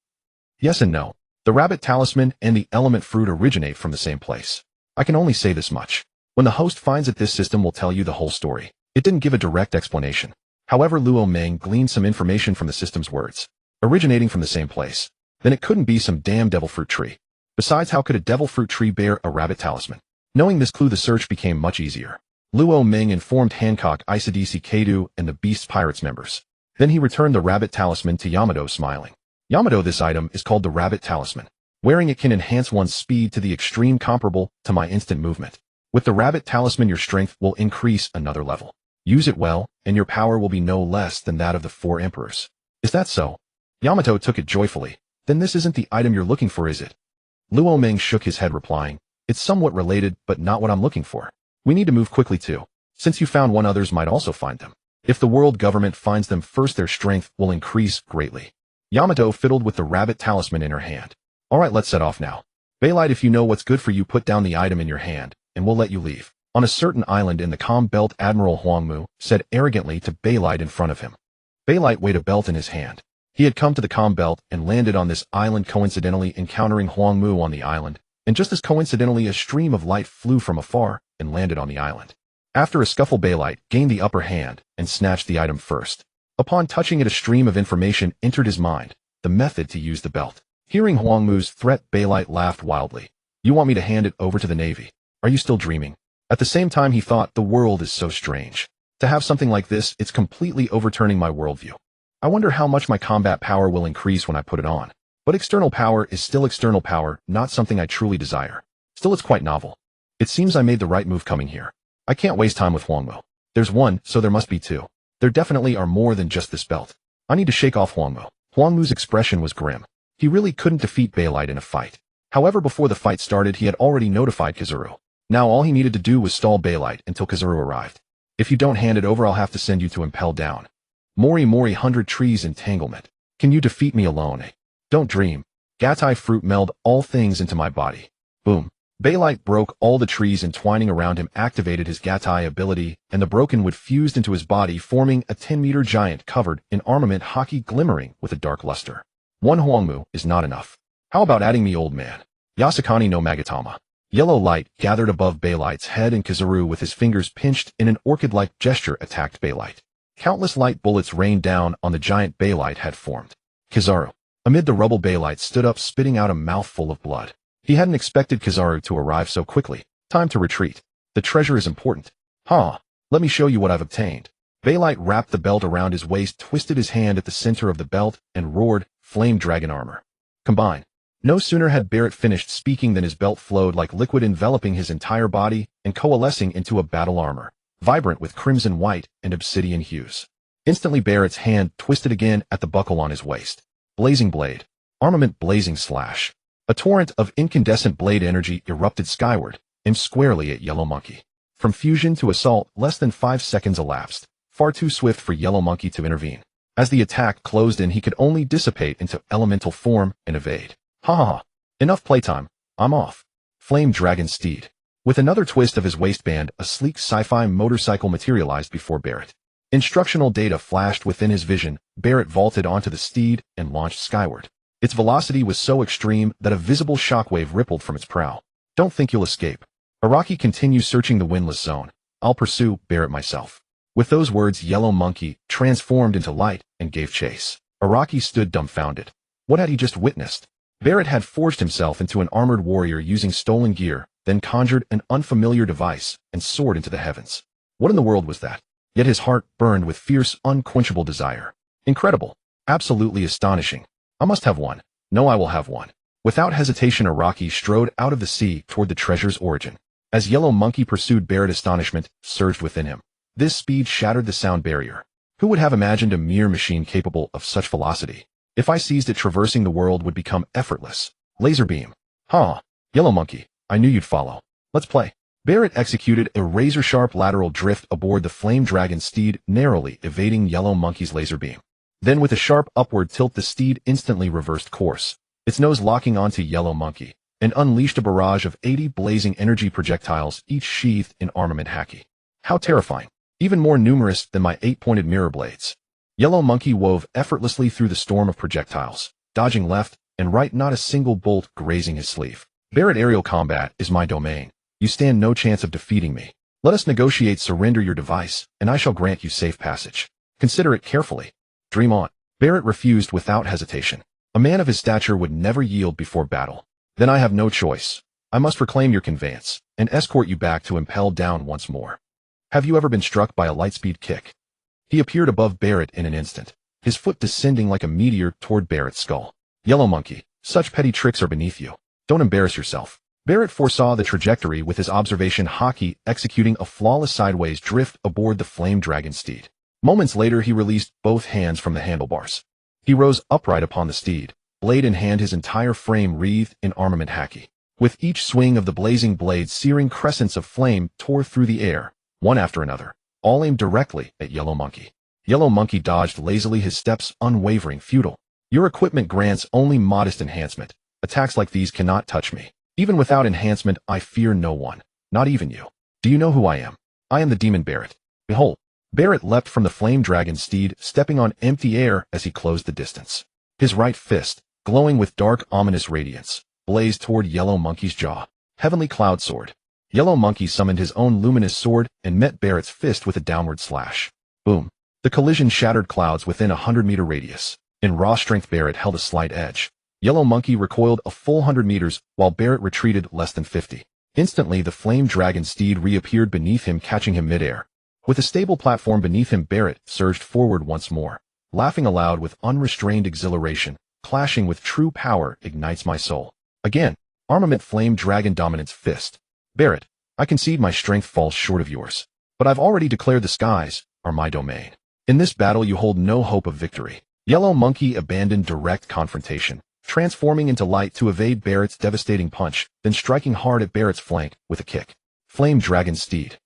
Speaker 1: Yes and no. The rabbit talisman and the element fruit originate from the same place. I can only say this much. When the host finds it, this system will tell you the whole story. It didn't give a direct explanation. However, Luo Meng gleaned some information from the system's words. Originating from the same place. Then it couldn't be some damn devil fruit tree. Besides, how could a devil fruit tree bear a rabbit talisman? Knowing this clue, the search became much easier. Luo Meng informed Hancock, ICDC, Kaido, and the Beast Pirates members. Then he returned the rabbit talisman to Yamato, smiling. "Yamato, this item is called the rabbit talisman. Wearing it can enhance one's speed to the extreme, comparable to my instant movement. With the rabbit talisman, your strength will increase another level. Use it well, and your power will be no less than that of the 4 emperors." "Is that so?" Yamato took it joyfully. "Then this isn't the item you're looking for, is it?" Luo Meng shook his head, replying, "It's somewhat related, but not what I'm looking for. We need to move quickly too. Since you found one, others might also find them. If the world government finds them first, their strength will increase greatly." Yamato fiddled with the rabbit talisman in her hand. "All right, let's set off now. Baylight, if you know what's good for you, put down the item in your hand, and we'll let you leave." On a certain island in the calm belt, Admiral Huangmu said arrogantly to Baylight in front of him. Baylight weighed a belt in his hand. He had come to the calm belt and landed on this island, coincidentally encountering Huangmu on the island, and just as coincidentally a stream of light flew from afar and landed on the island. After a scuffle, Baylight gained the upper hand and snatched the item first. Upon touching it, a stream of information entered his mind, the method to use the belt. Hearing Huangmu's threat, Baylight laughed wildly. "You want me to hand it over to the Navy? Are you still dreaming?" At the same time, he thought, the world is so strange. To have something like this, it's completely overturning my worldview. I wonder how much my combat power will increase when I put it on. But external power is still external power, not something I truly desire. Still, it's quite novel. It seems I made the right move coming here. I can't waste time with Huangmu. There's one, so there must be two. There definitely are more than just this belt. I need to shake off Huangmu. Huangmu's expression was grim. He really couldn't defeat Baylight in a fight. However, before the fight started, he had already notified Kizuru. Now all he needed to do was stall Baylight until Kizuru arrived. "If you don't hand it over, I'll have to send you to Impel Down. Mori Mori 100 Trees Entanglement. Can you defeat me alone, eh? Don't dream. Gatai Fruit, meld all things into my body." Boom. Baylight broke all the trees entwining around him, activated his Gatai ability, and the broken wood fused into his body, forming a 10-meter giant covered in armament hockey glimmering with a dark luster. One Huangmu is not enough. How about adding me, old man? Yasukani no Magatama. Yellow light gathered above Baylight's head, and Kizuru, with his fingers pinched in an orchid-like gesture, attacked Baylight. Countless light bullets rained down on the giant Baylight had formed. Kizaru. Amid the rubble, Baylight stood up, spitting out a mouthful of blood. He hadn't expected Kizaru to arrive so quickly. Time to retreat. The treasure is important. Huh. Let me show you what I've obtained. Baylight wrapped the belt around his waist, twisted his hand at the center of the belt, and roared, "Flame Dragon Armor. Combine." No sooner had Barrett finished speaking than his belt flowed like liquid, enveloping his entire body and coalescing into a battle armor. vibrant with crimson white and obsidian hues. Instantly Barrett's hand twisted again at the buckle on his waist. Blazing blade. Armament blazing slash. A torrent of incandescent blade energy erupted skyward, aimed squarely at Yellow Monkey. From fusion to assault, less than 5 seconds elapsed, far too swift for Yellow Monkey to intervene. As the attack closed in, he could only dissipate into elemental form and evade. Ha ha ha. Enough playtime. I'm off. Flame Dragon Steed. With another twist of his waistband, a sleek sci-fi motorcycle materialized before Barrett. Instructional data flashed within his vision. Barrett vaulted onto the steed and launched skyward. Its velocity was so extreme that a visible shockwave rippled from its prow. Don't think you'll escape. Araki continues searching the windless zone. I'll pursue Barrett myself. With those words, Yellow Monkey transformed into light and gave chase. Araki stood dumbfounded. What had he just witnessed? Barrett had forged himself into an armored warrior using stolen gear, then conjured an unfamiliar device and soared into the heavens. What in the world was that? Yet his heart burned with fierce, unquenchable desire. Incredible. Absolutely astonishing. I must have one. No, I will have one. Without hesitation, Araki strode out of the sea toward the treasure's origin. As Yellow Monkey pursued, Barrett, astonishment surged within him. This speed shattered the sound barrier. Who would have imagined a mere machine capable of such velocity? If I seized it, traversing the world would become effortless. Laser beam. Huh. Yellow Monkey, I knew you'd follow. Let's play. Barrett executed a razor-sharp lateral drift aboard the Flame Dragon Steed, narrowly evading Yellow Monkey's laser beam. Then with a sharp upward tilt, the steed instantly reversed course, its nose locking onto Yellow Monkey, and unleashed a barrage of 80 blazing energy projectiles, each sheathed in armament haki. How terrifying. Even more numerous than my 8-pointed mirror blades. Yellow Monkey wove effortlessly through the storm of projectiles, dodging left and right, not a single bolt grazing his sleeve. Barrett, aerial combat is my domain. You stand no chance of defeating me. Let us negotiate. Surrender your device, and I shall grant you safe passage. Consider it carefully. Dream on. Barrett refused without hesitation. A man of his stature would never yield before battle. Then I have no choice. I must reclaim your conveyance and escort you back to Impel Down once more. Have you ever been struck by a lightspeed kick? He appeared above Barrett in an instant, his foot descending like a meteor toward Barrett's skull. Yellow Monkey, such petty tricks are beneath you. Don't embarrass yourself. Barrett foresaw the trajectory with his observation haki, executing a flawless sideways drift aboard the Flame Dragon Steed. Moments later, he released both hands from the handlebars. He rose upright upon the steed, blade in hand, his entire frame wreathed in armament haki. With each swing of the blazing blade, searing crescents of flame tore through the air, one after another, all aimed directly at Yellow Monkey. Yellow Monkey dodged lazily, his steps unwavering, futile. Your equipment grants only modest enhancement. Attacks like these cannot touch me. Even without enhancement, I fear no one, not even you. Do you know who I am? I am the demon Barrett. Behold. Barrett leapt from the Flame Dragon Steed, stepping on empty air as he closed the distance. His right fist, glowing with dark, ominous radiance, blazed toward Yellow Monkey's jaw. Heavenly Cloud Sword. Yellow Monkey summoned his own luminous sword and met Barrett's fist with a downward slash. Boom. The collision shattered clouds within a 100-meter radius. In raw strength, Barrett held a slight edge. Yellow Monkey recoiled a full 100 meters, while Barrett retreated less than 50. Instantly, the Flame Dragon Steed reappeared beneath him, catching him midair. With a stable platform beneath him, Barrett surged forward once more, laughing aloud with unrestrained exhilaration. Clashing with true power ignites my soul. Again, armament Flame Dragon Dominance Fist. Barrett, I concede my strength falls short of yours, but I've already declared the skies are my domain. In this battle, you hold no hope of victory. Yellow Monkey abandoned direct confrontation, transforming into light to evade Barrett's devastating punch, then striking hard at Barrett's flank with a kick. Flame Dragon Steed.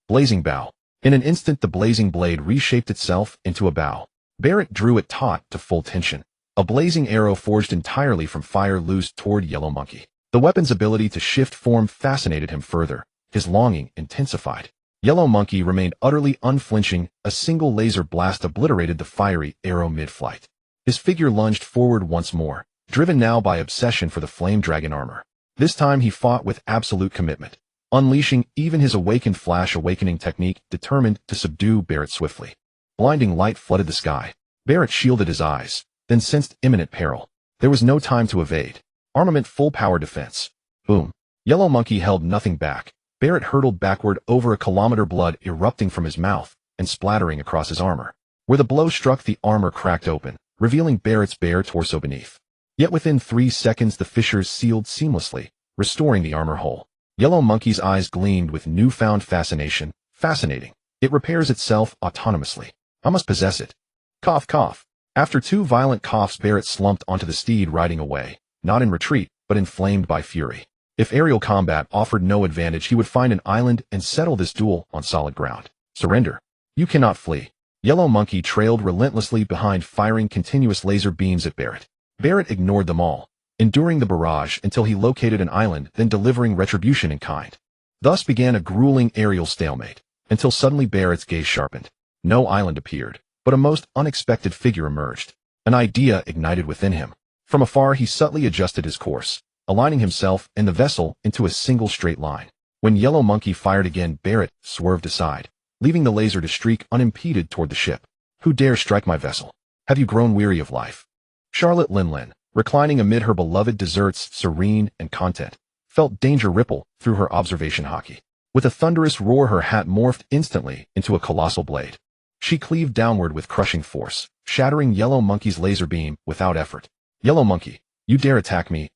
Speaker 1: Blazing Bow. In an instant, the blazing blade reshaped itself into a bow. Barrett drew it taut to full tension. A blazing arrow forged entirely from fire loosed toward Yellow Monkey. The weapon's ability to shift form fascinated him further. His longing intensified. Yellow Monkey remained utterly unflinching. A single laser blast obliterated the fiery arrow mid-flight. His figure lunged forward once more, driven now by obsession for the Flame Dragon armor. This time he fought with absolute commitment, unleashing even his awakened flash awakening technique, determined to subdue Barrett swiftly. Blinding light flooded the sky. Barrett shielded his eyes, then sensed imminent peril. There was no time to evade. Armament full power defense. Boom. Yellow Monkey held nothing back. Barrett hurtled backward over a kilometer, blood erupting from his mouth and splattering across his armor. Where the blow struck, the armor cracked open, revealing Barrett's bare torso beneath. Yet within 3 seconds the fissures sealed seamlessly, restoring the armor whole. Yellow Monkey's eyes gleamed with newfound fascination. Fascinating. It repairs itself autonomously. I must possess it. Cough, cough. After 2 violent coughs, Barrett slumped onto the steed, riding away, not in retreat, but inflamed by fury. If aerial combat offered no advantage, he would find an island and settle this duel on solid ground. Surrender. You cannot flee. Yellow Monkey trailed relentlessly behind, firing continuous laser beams at Barrett. Barrett ignored them all, enduring the barrage until he located an island, then delivering retribution in kind. Thus began a grueling aerial stalemate, until suddenly Barrett's gaze sharpened. No island appeared, but a most unexpected figure emerged. An idea ignited within him. From afar he subtly adjusted his course, aligning himself and the vessel into a single straight line. When Yellow Monkey fired again, Barrett swerved aside, leaving the laser to streak unimpeded toward the ship. Who dares strike my vessel? Have you grown weary of life? Charlotte Linlin, reclining amid her beloved desserts, serene and content, felt danger ripple through her observation hockey. With a thunderous roar, her hat morphed instantly into a colossal blade. She cleaved downward with crushing force, shattering Yellow Monkey's laser beam without effort. Yellow Monkey, you dare attack me?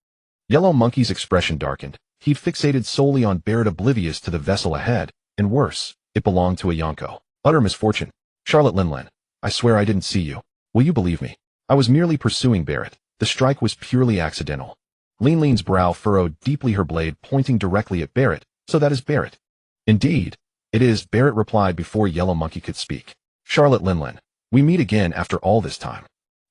Speaker 1: Yellow Monkey's expression darkened. He'd fixated solely on Barrett, oblivious to the vessel ahead, and worse, it belonged to a Yonko. Utter misfortune. Charlotte Linlin, I swear I didn't see you. Will you believe me? I was merely pursuing Barrett. The strike was purely accidental. Linlin's brow furrowed deeply, her blade pointing directly at Barrett. So that is Barrett. Indeed, it is, Barrett replied before Yellow Monkey could speak. Charlotte Linlin, we meet again after all this time.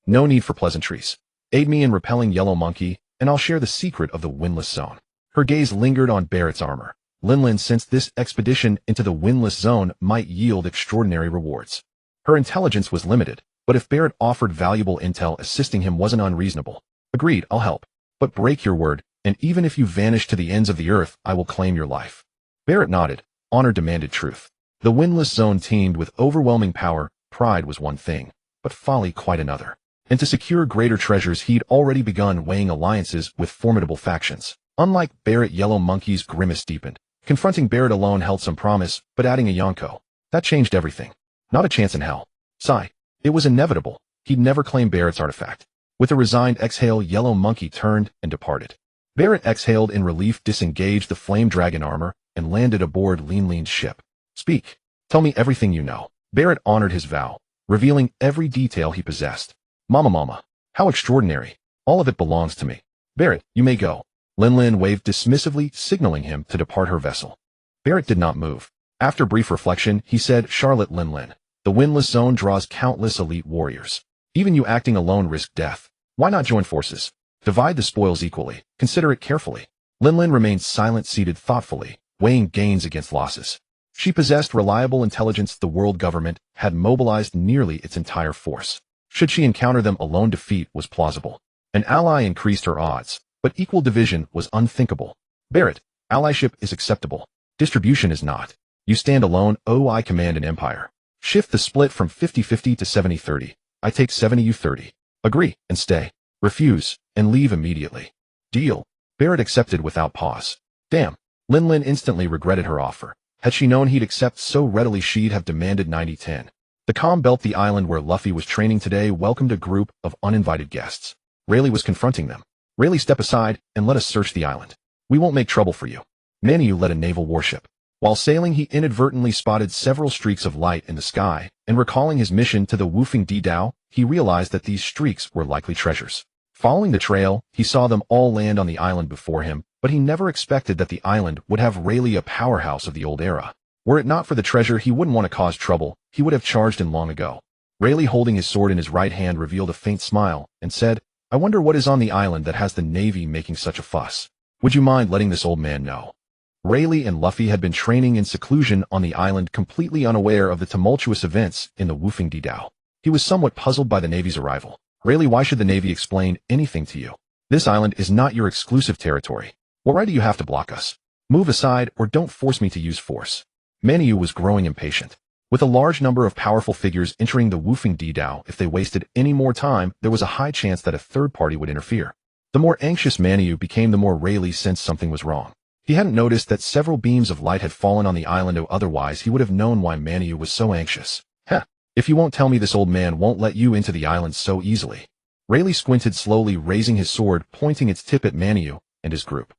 Speaker 1: No need for pleasantries. Aid me in repelling Yellow Monkey, and I'll share the secret of the windless zone. Her gaze lingered on Barrett's armor. Linlin sensed this expedition into the windless zone might yield extraordinary rewards. Her intelligence was limited, but if Barrett offered valuable intel, assisting him wasn't unreasonable. Agreed, I'll help. But break your word, and even if you vanish to the ends of the earth, I will claim your life. Barrett nodded. Honor demanded truth. The windless zone teemed with overwhelming power. Pride was one thing, but folly quite another. And to secure greater treasures, he'd already begun weighing alliances with formidable factions. Unlike Barrett, Yellow Monkey's grimace deepened. Confronting Barrett alone held some promise, but adding a Yonko, that changed everything. Not a chance in hell. Sigh. It was inevitable. He'd never claim Barrett's artifact. With a resigned exhale, Yellow Monkey turned and departed. Barrett exhaled in relief, disengaged the flame dragon armor, and landed aboard Linlin's ship. Speak. Tell me everything you know. Barrett honored his vow, revealing every detail he possessed. Mama, how extraordinary. All of it belongs to me. Barrett, you may go. Linlin waved dismissively, signaling him to depart her vessel. Barrett did not move. After brief reflection, he said, Charlotte Linlin, the windless zone draws countless elite warriors. Even you acting alone risk death. Why not join forces? Divide the spoils equally. Consider it carefully. Linlin remained silent, seated thoughtfully, weighing gains against losses. She possessed reliable intelligence. The world government had mobilized nearly its entire force. Should she encounter them alone, defeat was plausible. An ally increased her odds, but equal division was unthinkable. Barrett, allyship is acceptable. Distribution is not. You stand alone. Oh, I command an empire. Shift the split from 50-50 to 70-30. I take 70, you 30. Agree, and stay. Refuse, and leave immediately. Deal. Barrett accepted without pause. Damn. Linlin instantly regretted her offer. Had she known he'd accept so readily, she'd have demanded 90-10. The calm belt, the island where Luffy was training today, welcomed a group of uninvited guests. Rayleigh was confronting them. Rayleigh, step aside, and let us search the island. We won't make trouble for you. Manyu led a naval warship. While sailing, he inadvertently spotted several streaks of light in the sky, and recalling his mission to the Woofing Didao, he realized that these streaks were likely treasures. Following the trail, he saw them all land on the island before him, but he never expected that the island would have Rayleigh, a powerhouse of the old era. Were it not for the treasure, he wouldn't want to cause trouble. He would have charged in long ago. Rayleigh, holding his sword in his right hand, revealed a faint smile and said, I wonder what is on the island that has the Navy making such a fuss. Would you mind letting this old man know? Rayleigh and Luffy had been training in seclusion on the island, completely unaware of the tumultuous events in the Woofing Didao. He was somewhat puzzled by the Navy's arrival. Rayleigh, why should the Navy explain anything to you? This island is not your exclusive territory. What right do you have to block us? Move aside, or don't force me to use force. Manyu was growing impatient. With a large number of powerful figures entering the Woofing Didao, if they wasted any more time, there was a high chance that a third party would interfere. The more anxious Manyu became, the more Rayleigh sensed something was wrong. He hadn't noticed that several beams of light had fallen on the island, or otherwise he would have known why Manyu was so anxious. Heh. If you won't tell me, this old man won't let you into the island so easily. Rayleigh squinted, slowly raising his sword, pointing its tip at Maniou and his group.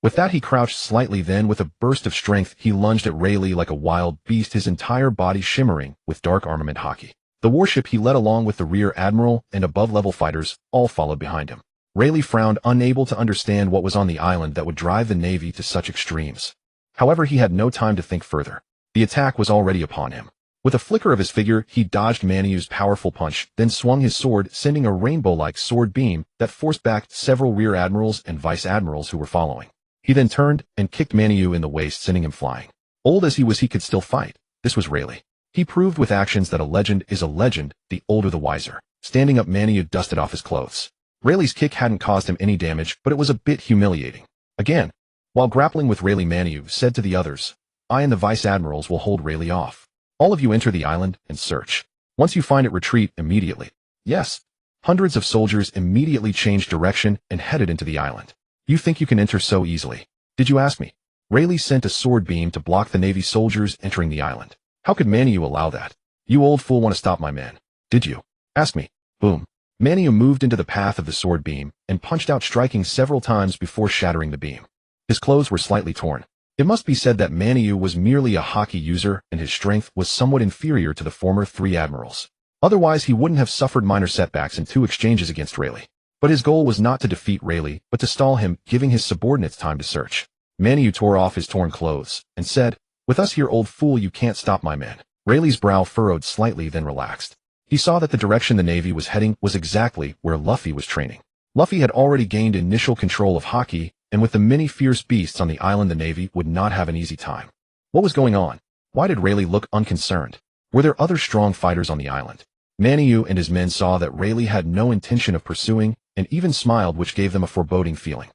Speaker 1: With that, he crouched slightly, then with a burst of strength he lunged at Rayleigh like a wild beast, his entire body shimmering with dark armament haki. The warship he led, along with the rear admiral and above-level fighters, all followed behind him. Rayleigh frowned, unable to understand what was on the island that would drive the Navy to such extremes. However, he had no time to think further. The attack was already upon him. With a flicker of his figure, he dodged Maniou's powerful punch, then swung his sword, sending a rainbow-like sword beam that forced back several rear admirals and vice admirals who were following. He then turned and kicked Maniou in the waist, sending him flying. Old as he was, he could still fight. This was Rayleigh. He proved with actions that a legend is a legend, the older the wiser. Standing up, Maniou dusted off his clothes. Rayleigh's kick hadn't caused him any damage, but it was a bit humiliating. Again, while grappling with Rayleigh, Maniou said to the others, "I and the vice admirals will hold Rayleigh off. All of you enter the island and search. Once you find it, retreat immediately." Yes. Hundreds of soldiers immediately changed direction and headed into the island. "You think you can enter so easily? Did you ask me?" Rayleigh sent a sword beam to block the Navy soldiers entering the island. "How could Maniou allow that? You old fool want to stop my man. Did you? Ask me." Boom. Maniou moved into the path of the sword beam and punched out, striking several times before shattering the beam. His clothes were slightly torn. It must be said that Maniou was merely a haki user, and his strength was somewhat inferior to the former three admirals. Otherwise, he wouldn't have suffered minor setbacks in 2 exchanges against Rayleigh. But his goal was not to defeat Rayleigh, but to stall him, giving his subordinates time to search. Maniou tore off his torn clothes and said, "With us here, old fool, you can't stop my man." Rayleigh's brow furrowed slightly, then relaxed. He saw that the direction the Navy was heading was exactly where Luffy was training. Luffy had already gained initial control of haki, and with the many fierce beasts on the island, the Navy would not have an easy time. What was going on? Why did Rayleigh look unconcerned? Were there other strong fighters on the island? Maniou and his men saw that Rayleigh had no intention of pursuing, and even smiled, which gave them a foreboding feeling.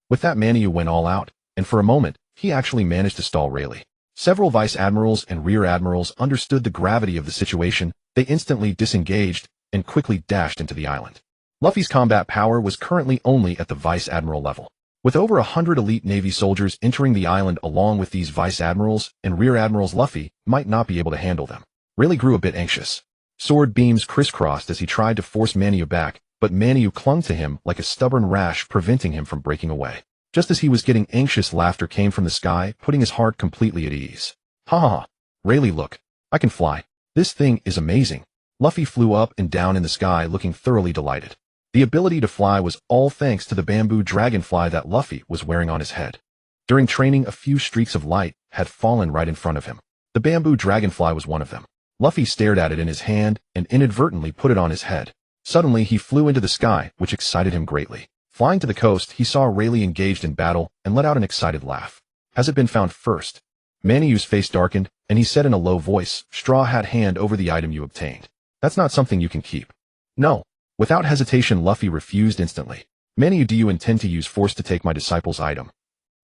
Speaker 1: With that, Maniou went all out, and for a moment, he actually managed to stall Rayleigh. Several vice admirals and rear admirals understood the gravity of the situation. They instantly disengaged and quickly dashed into the island. Luffy's combat power was currently only at the vice admiral level. With over 100 elite Navy soldiers entering the island along with these vice admirals and rear admirals, Luffy might not be able to handle them. Rayleigh grew a bit anxious. Sword beams crisscrossed as he tried to force Maniou back, but Maniou clung to him like a stubborn rash, preventing him from breaking away. Just as he was getting anxious, laughter came from the sky, putting his heart completely at ease. "Ha ha ha. Rayleigh, look. I can fly. This thing is amazing." Luffy flew up and down in the sky, looking thoroughly delighted. The ability to fly was all thanks to the bamboo dragonfly that Luffy was wearing on his head. During training, a few streaks of light had fallen right in front of him. The bamboo dragonfly was one of them. Luffy stared at it in his hand and inadvertently put it on his head. Suddenly, he flew into the sky, which excited him greatly. Flying to the coast, he saw Rayleigh engaged in battle and let out an excited laugh. "Has it been found first?" Maniou's face darkened, and he said in a low voice, "Straw Hat, hand over the item you obtained. That's not something you can keep." "No." Without hesitation, Luffy refused instantly. "Maniou, do you intend to use force to take my disciple's item?"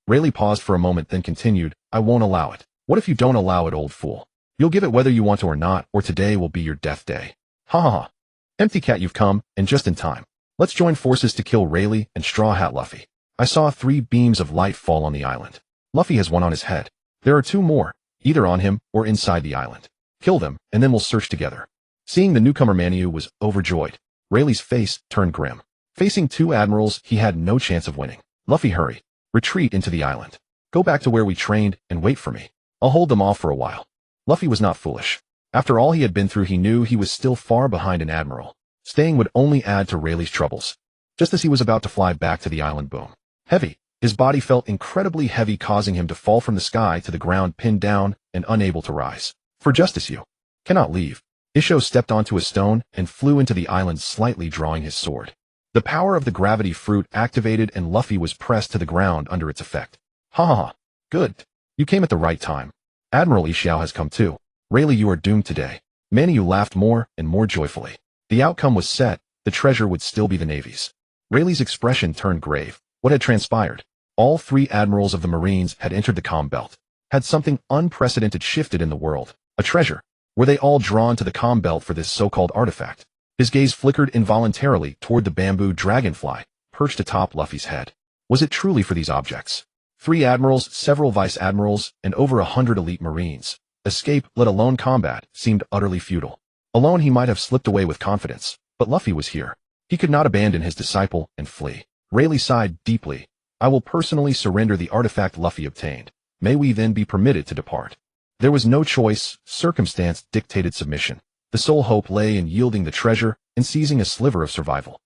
Speaker 1: Rayleigh paused for a moment, then continued, "I won't allow it." "What if you don't allow it, old fool? You'll give it whether you want to or not, or today will be your death day." "Ha ha ha. Empty Cat, you've come, and just in time. Let's join forces to kill Rayleigh and Straw Hat, Luffy." I saw 3 beams of light fall on the island. Luffy has one on his head. There are 2 more, either on him or inside the island. Kill them, and then we'll search together. Seeing the newcomer, Maniou was overjoyed. Rayleigh's face turned grim. Facing 2 admirals, he had no chance of winning. "Luffy, hurry. Retreat into the island. Go back to where we trained and wait for me. I'll hold them off for a while." Luffy was not foolish. After all he had been through, he knew he was still far behind an admiral. Staying would only add to Rayleigh's troubles. Just as he was about to fly back to the island, boom. Heavy. His body felt incredibly heavy, causing him to fall from the sky to the ground, pinned down and unable to rise. "For justice, you cannot leave." Isho stepped onto a stone and flew into the island, slightly drawing his sword. The power of the gravity fruit activated, and Luffy was pressed to the ground under its effect. "Ha ha ha. Good. You came at the right time. Admiral Ishiao has come too. Rayleigh, you are doomed today." Maniou laughed more and more joyfully. The outcome was set. The treasure would still be the Navy's. Rayleigh's expression turned grave. What had transpired? All three admirals of the Marines had entered the comm belt. Had something unprecedented shifted in the world? A treasure? Were they all drawn to the comm belt for this so-called artifact? His gaze flickered involuntarily toward the bamboo dragonfly, perched atop Luffy's head. Was it truly for these objects? 3 admirals, several vice-admirals, and over 100 elite Marines. Escape, let alone combat, seemed utterly futile. Alone he might have slipped away with confidence, but Luffy was here. He could not abandon his disciple and flee. Rayleigh sighed deeply. I will personally surrender the artifact Luffy obtained. May we then be permitted to depart. There was no choice, circumstance dictated submission. The sole hope lay in yielding the treasure and seizing a sliver of survival.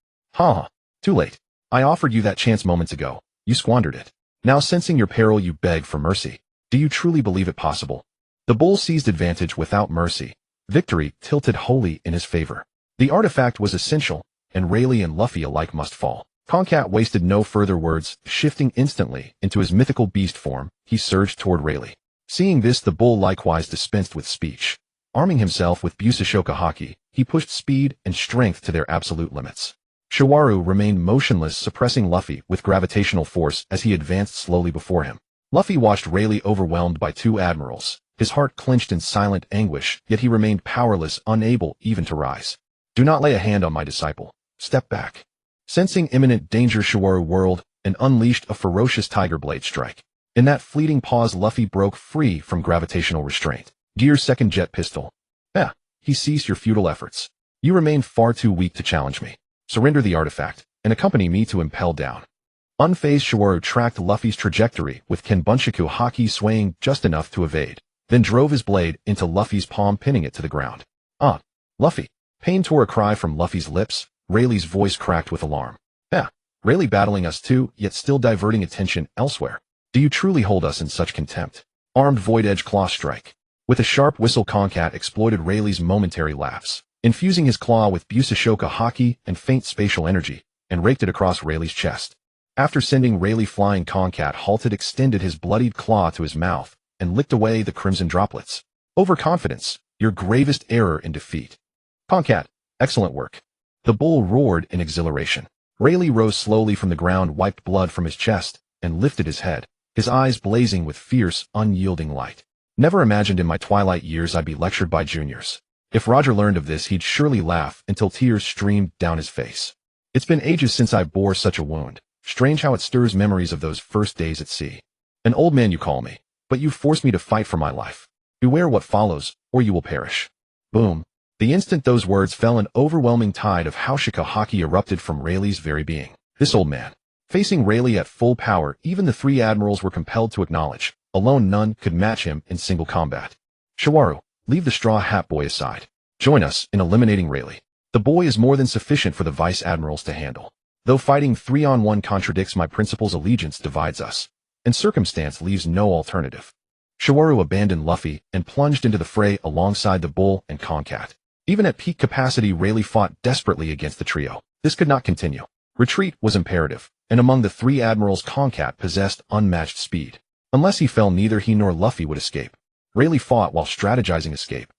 Speaker 1: Too late. I offered you that chance moments ago. You squandered it. Now sensing your peril you beg for mercy. Do you truly believe it possible? The bull seized advantage without mercy. Victory tilted wholly in his favor. The artifact was essential, and Rayleigh and Luffy alike must fall. Concat wasted no further words. Shifting instantly into his mythical beast form, he surged toward Rayleigh. Seeing this, the bull likewise dispensed with speech. Arming himself with Busashoka Haki, he pushed speed and strength to their absolute limits. Shiwaru remained motionless, suppressing Luffy with gravitational force as he advanced slowly before him. Luffy watched Rayleigh overwhelmed by 2 admirals. His heart clenched in silent anguish, yet he remained powerless, unable even to rise. Do not lay a hand on my disciple. Step back. Sensing imminent danger, Shiwaru whirled and unleashed a ferocious tiger blade strike. In that fleeting pause, Luffy broke free from gravitational restraint. Gear's second jet pistol. He ceased your futile efforts. You remain far too weak to challenge me. Surrender the artifact, and accompany me to impel down. Unfazed, Shiwaru tracked Luffy's trajectory with Kenbunshiku Haki swaying just enough to evade, then drove his blade into Luffy's palm, pinning it to the ground. Luffy. Pain tore a cry from Luffy's lips. Rayleigh's voice cracked with alarm. Rayleigh battling us too, yet still diverting attention elsewhere. Do you truly hold us in such contempt? Armed Void Edge Claw Strike. With a sharp whistle, Concat exploited Rayleigh's momentary laughs, infusing his claw with Busashoka Haki and faint spatial energy, and raked it across Rayleigh's chest. After sending Rayleigh flying, Concat halted, extended his bloodied claw to his mouth, and licked away the crimson droplets. Overconfidence, your gravest error in defeat. Concat, excellent work. The bull roared in exhilaration. Rayleigh rose slowly from the ground, wiped blood from his chest, and lifted his head, his eyes blazing with fierce, unyielding light. Never imagined in my twilight years I'd be lectured by juniors. If Roger learned of this, he'd surely laugh until tears streamed down his face. It's been ages since I bore such a wound. Strange how it stirs memories of those first days at sea. An old man you call me, but you forced me to fight for my life. Beware what follows, or you will perish. Boom. The instant those words fell, an overwhelming tide of Haushika Haki erupted from Rayleigh's very being. This old man. Facing Rayleigh at full power, even the 3 admirals were compelled to acknowledge. Alone none could match him in single combat. Shiwaru, leave the Straw Hat Boy aside. Join us in eliminating Rayleigh. The boy is more than sufficient for the vice admirals to handle. Though fighting 3-on-1 contradicts my principles, allegiance divides us, and circumstance leaves no alternative. Shiwaru abandoned Luffy and plunged into the fray alongside the bull and Concat. Even at peak capacity, Rayleigh fought desperately against the trio. This could not continue. Retreat was imperative, and among the 3 admirals, Concat possessed unmatched speed. Unless he fell, neither he nor Luffy would escape. Rayleigh fought while strategizing escape.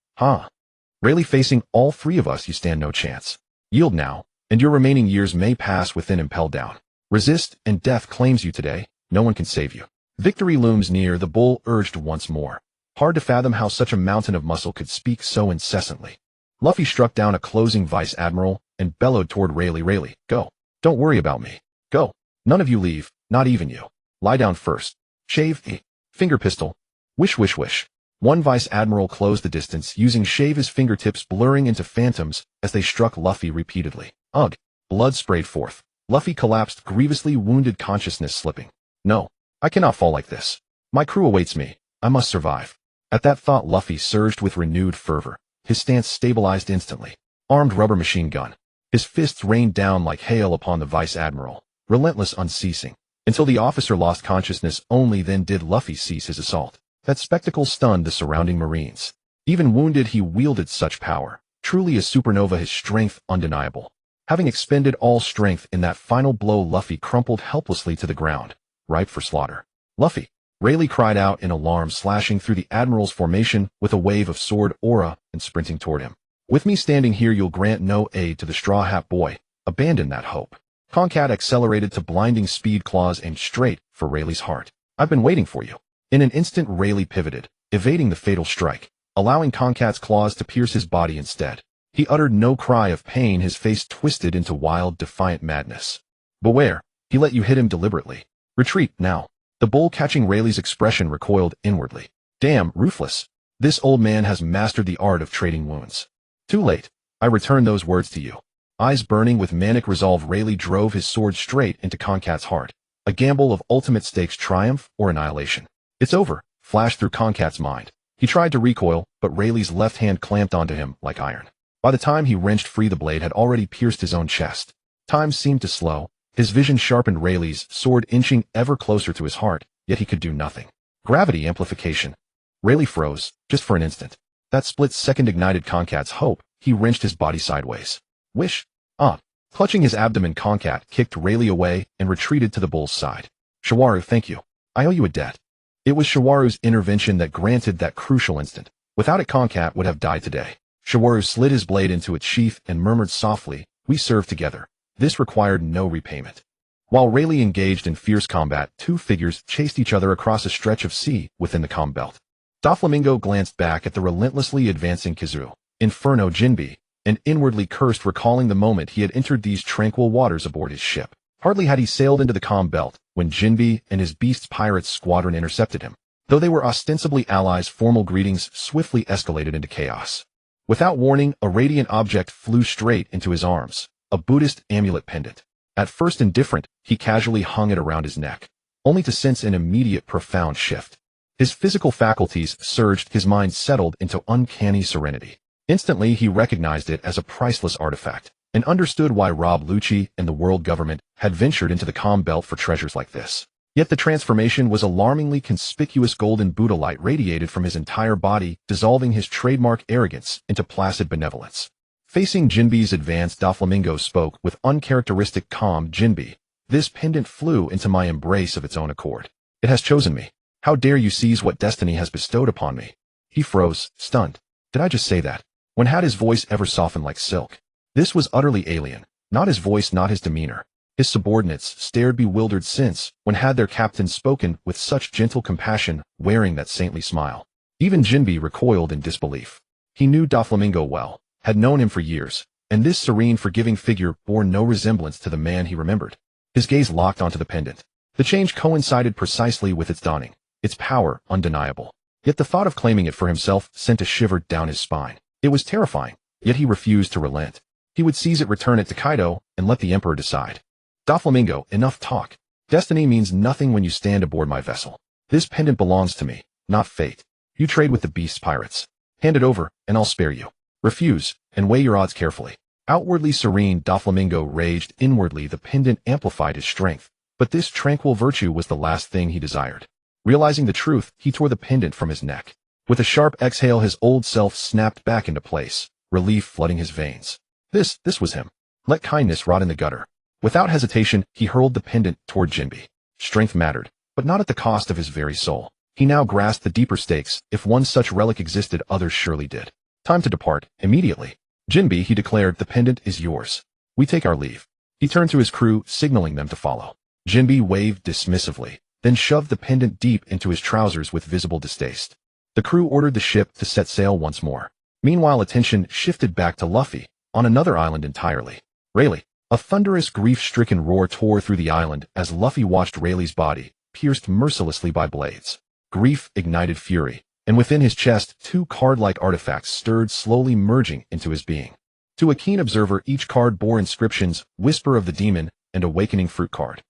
Speaker 1: Rayleigh, facing all 3 of us, you stand no chance. Yield now, and your remaining years may pass within impel down. Resist, and death claims you today. No one can save you. Victory looms near, the bull urged once more. Hard to fathom how such a mountain of muscle could speak so incessantly. Luffy struck down a closing vice admiral and bellowed toward Rayleigh. Rayleigh, go. Don't worry about me. Go. None of you leave, not even you. Lie down first. Shave the finger pistol. Wish, wish, wish. One vice admiral closed the distance, using Shave, his fingertips blurring into phantoms as they struck Luffy repeatedly. Ugh. Blood sprayed forth. Luffy collapsed, grievously wounded, consciousness slipping. No. I cannot fall like this. My crew awaits me. I must survive. At that thought, Luffy surged with renewed fervor. His stance stabilized instantly. Armed rubber machine gun. His fists rained down like hail upon the vice admiral, relentless, unceasing, until the officer lost consciousness. Only then did Luffy cease his assault. That spectacle stunned the surrounding Marines. Even wounded, he wielded such power. Truly a supernova, his strength undeniable. Having expended all strength in that final blow, Luffy crumpled helplessly to the ground, ripe for slaughter. Luffy! Rayleigh cried out in alarm, slashing through the admiral's formation with a wave of sword aura and sprinting toward him. With me standing here, you'll grant no aid to the Straw Hat Boy. Abandon that hope. Concat accelerated to blinding speed, claws aimed straight for Rayleigh's heart. "I've been waiting for you." In an instant, Rayleigh pivoted, evading the fatal strike, allowing Concat's claws to pierce his body instead. He uttered no cry of pain, his face twisted into wild, defiant madness. "Beware, he let you hit him deliberately. Retreat, now." The bull, catching Rayleigh's expression, recoiled inwardly. "Damn, ruthless. This old man has mastered the art of trading wounds." "Too late. I return those words to you." Eyes burning with manic resolve, Rayleigh drove his sword straight into Concat's heart, a gamble of ultimate stakes, triumph or annihilation. "It's over," flashed through Concat's mind. He tried to recoil, but Rayleigh's left hand clamped onto him like iron. By the time he wrenched free, the blade had already pierced his own chest. Time seemed to slow. His vision sharpened, Rayleigh's sword inching ever closer to his heart, yet he could do nothing. Gravity amplification. Rayleigh froze, just for an instant. That split second ignited Concat's hope. He wrenched his body sideways. "Wish? Ah." Clutching his abdomen, Concat kicked Rayleigh away and retreated to the bull's side. "Shawaru, thank you. I owe you a debt." It was Shawaru's intervention that granted that crucial instant. Without it, Concat would have died today. Shawaru slid his blade into its sheath and murmured softly, "We served together. This required no repayment." While Rayleigh engaged in fierce combat, two figures chased each other across a stretch of sea within the calm belt. Doflamingo glanced back at the relentlessly advancing Kizu, Inferno Jinbe, and inwardly cursed, recalling the moment he had entered these tranquil waters aboard his ship. Hardly had he sailed into the calm belt when Jinbe and his Beast's pirates squadron intercepted him. Though they were ostensibly allies, formal greetings swiftly escalated into chaos. Without warning, a radiant object flew straight into his arms, a Buddhist amulet pendant. At first indifferent, he casually hung it around his neck, only to sense an immediate profound shift. His physical faculties surged, his mind settled into uncanny serenity. Instantly, he recognized it as a priceless artifact, and understood why Rob Lucci and the world government had ventured into the calm belt for treasures like this. Yet the transformation was alarmingly conspicuous. Golden Buddha light radiated from his entire body, dissolving his trademark arrogance into placid benevolence. Facing Jinbe's advance, Doflamingo spoke with uncharacteristic calm. "Jinbe, this pendant flew into my embrace of its own accord. It has chosen me. How dare you seize what destiny has bestowed upon me?" He froze, stunned. Did I just say that? When had his voice ever softened like silk? This was utterly alien. Not his voice, not his demeanor. His subordinates stared bewildered. Since when had their captain spoken with such gentle compassion, wearing that saintly smile? Even Jinbe recoiled in disbelief. He knew Doflamingo well, had known him for years, and this serene, forgiving figure bore no resemblance to the man he remembered. His gaze locked onto the pendant. The change coincided precisely with its dawning, its power undeniable. Yet the thought of claiming it for himself sent a shiver down his spine. It was terrifying, yet he refused to relent. He would seize it, return it to Kaido, and let the Emperor decide. "Doflamingo, enough talk. Destiny means nothing when you stand aboard my vessel. This pendant belongs to me, not fate. You trade with the Beast's pirates. Hand it over, and I'll spare you. Refuse, and weigh your odds carefully." Outwardly serene, Doflamingo raged. Inwardly, the pendant amplified his strength. But this tranquil virtue was the last thing he desired. Realizing the truth, he tore the pendant from his neck. With a sharp exhale, his old self snapped back into place, relief flooding his veins. This was him. Let kindness rot in the gutter. Without hesitation, he hurled the pendant toward Jinbe. Strength mattered, but not at the cost of his very soul. He now grasped the deeper stakes. If one such relic existed, others surely did. Time to depart, immediately. "Jinbe," he declared, "the pendant is yours. We take our leave." He turned to his crew, signaling them to follow. Jinbe waved dismissively, then shoved the pendant deep into his trousers with visible distaste. The crew ordered the ship to set sail once more. Meanwhile, attention shifted back to Luffy, on another island entirely. Rayleigh. A thunderous, grief-stricken roar tore through the island as Luffy watched Rayleigh's body, pierced mercilessly by blades. Grief ignited fury, and within his chest, two card-like artifacts stirred, slowly merging into his being. To a keen observer, each card bore inscriptions: Whisper of the Demon and Awakening Fruit card.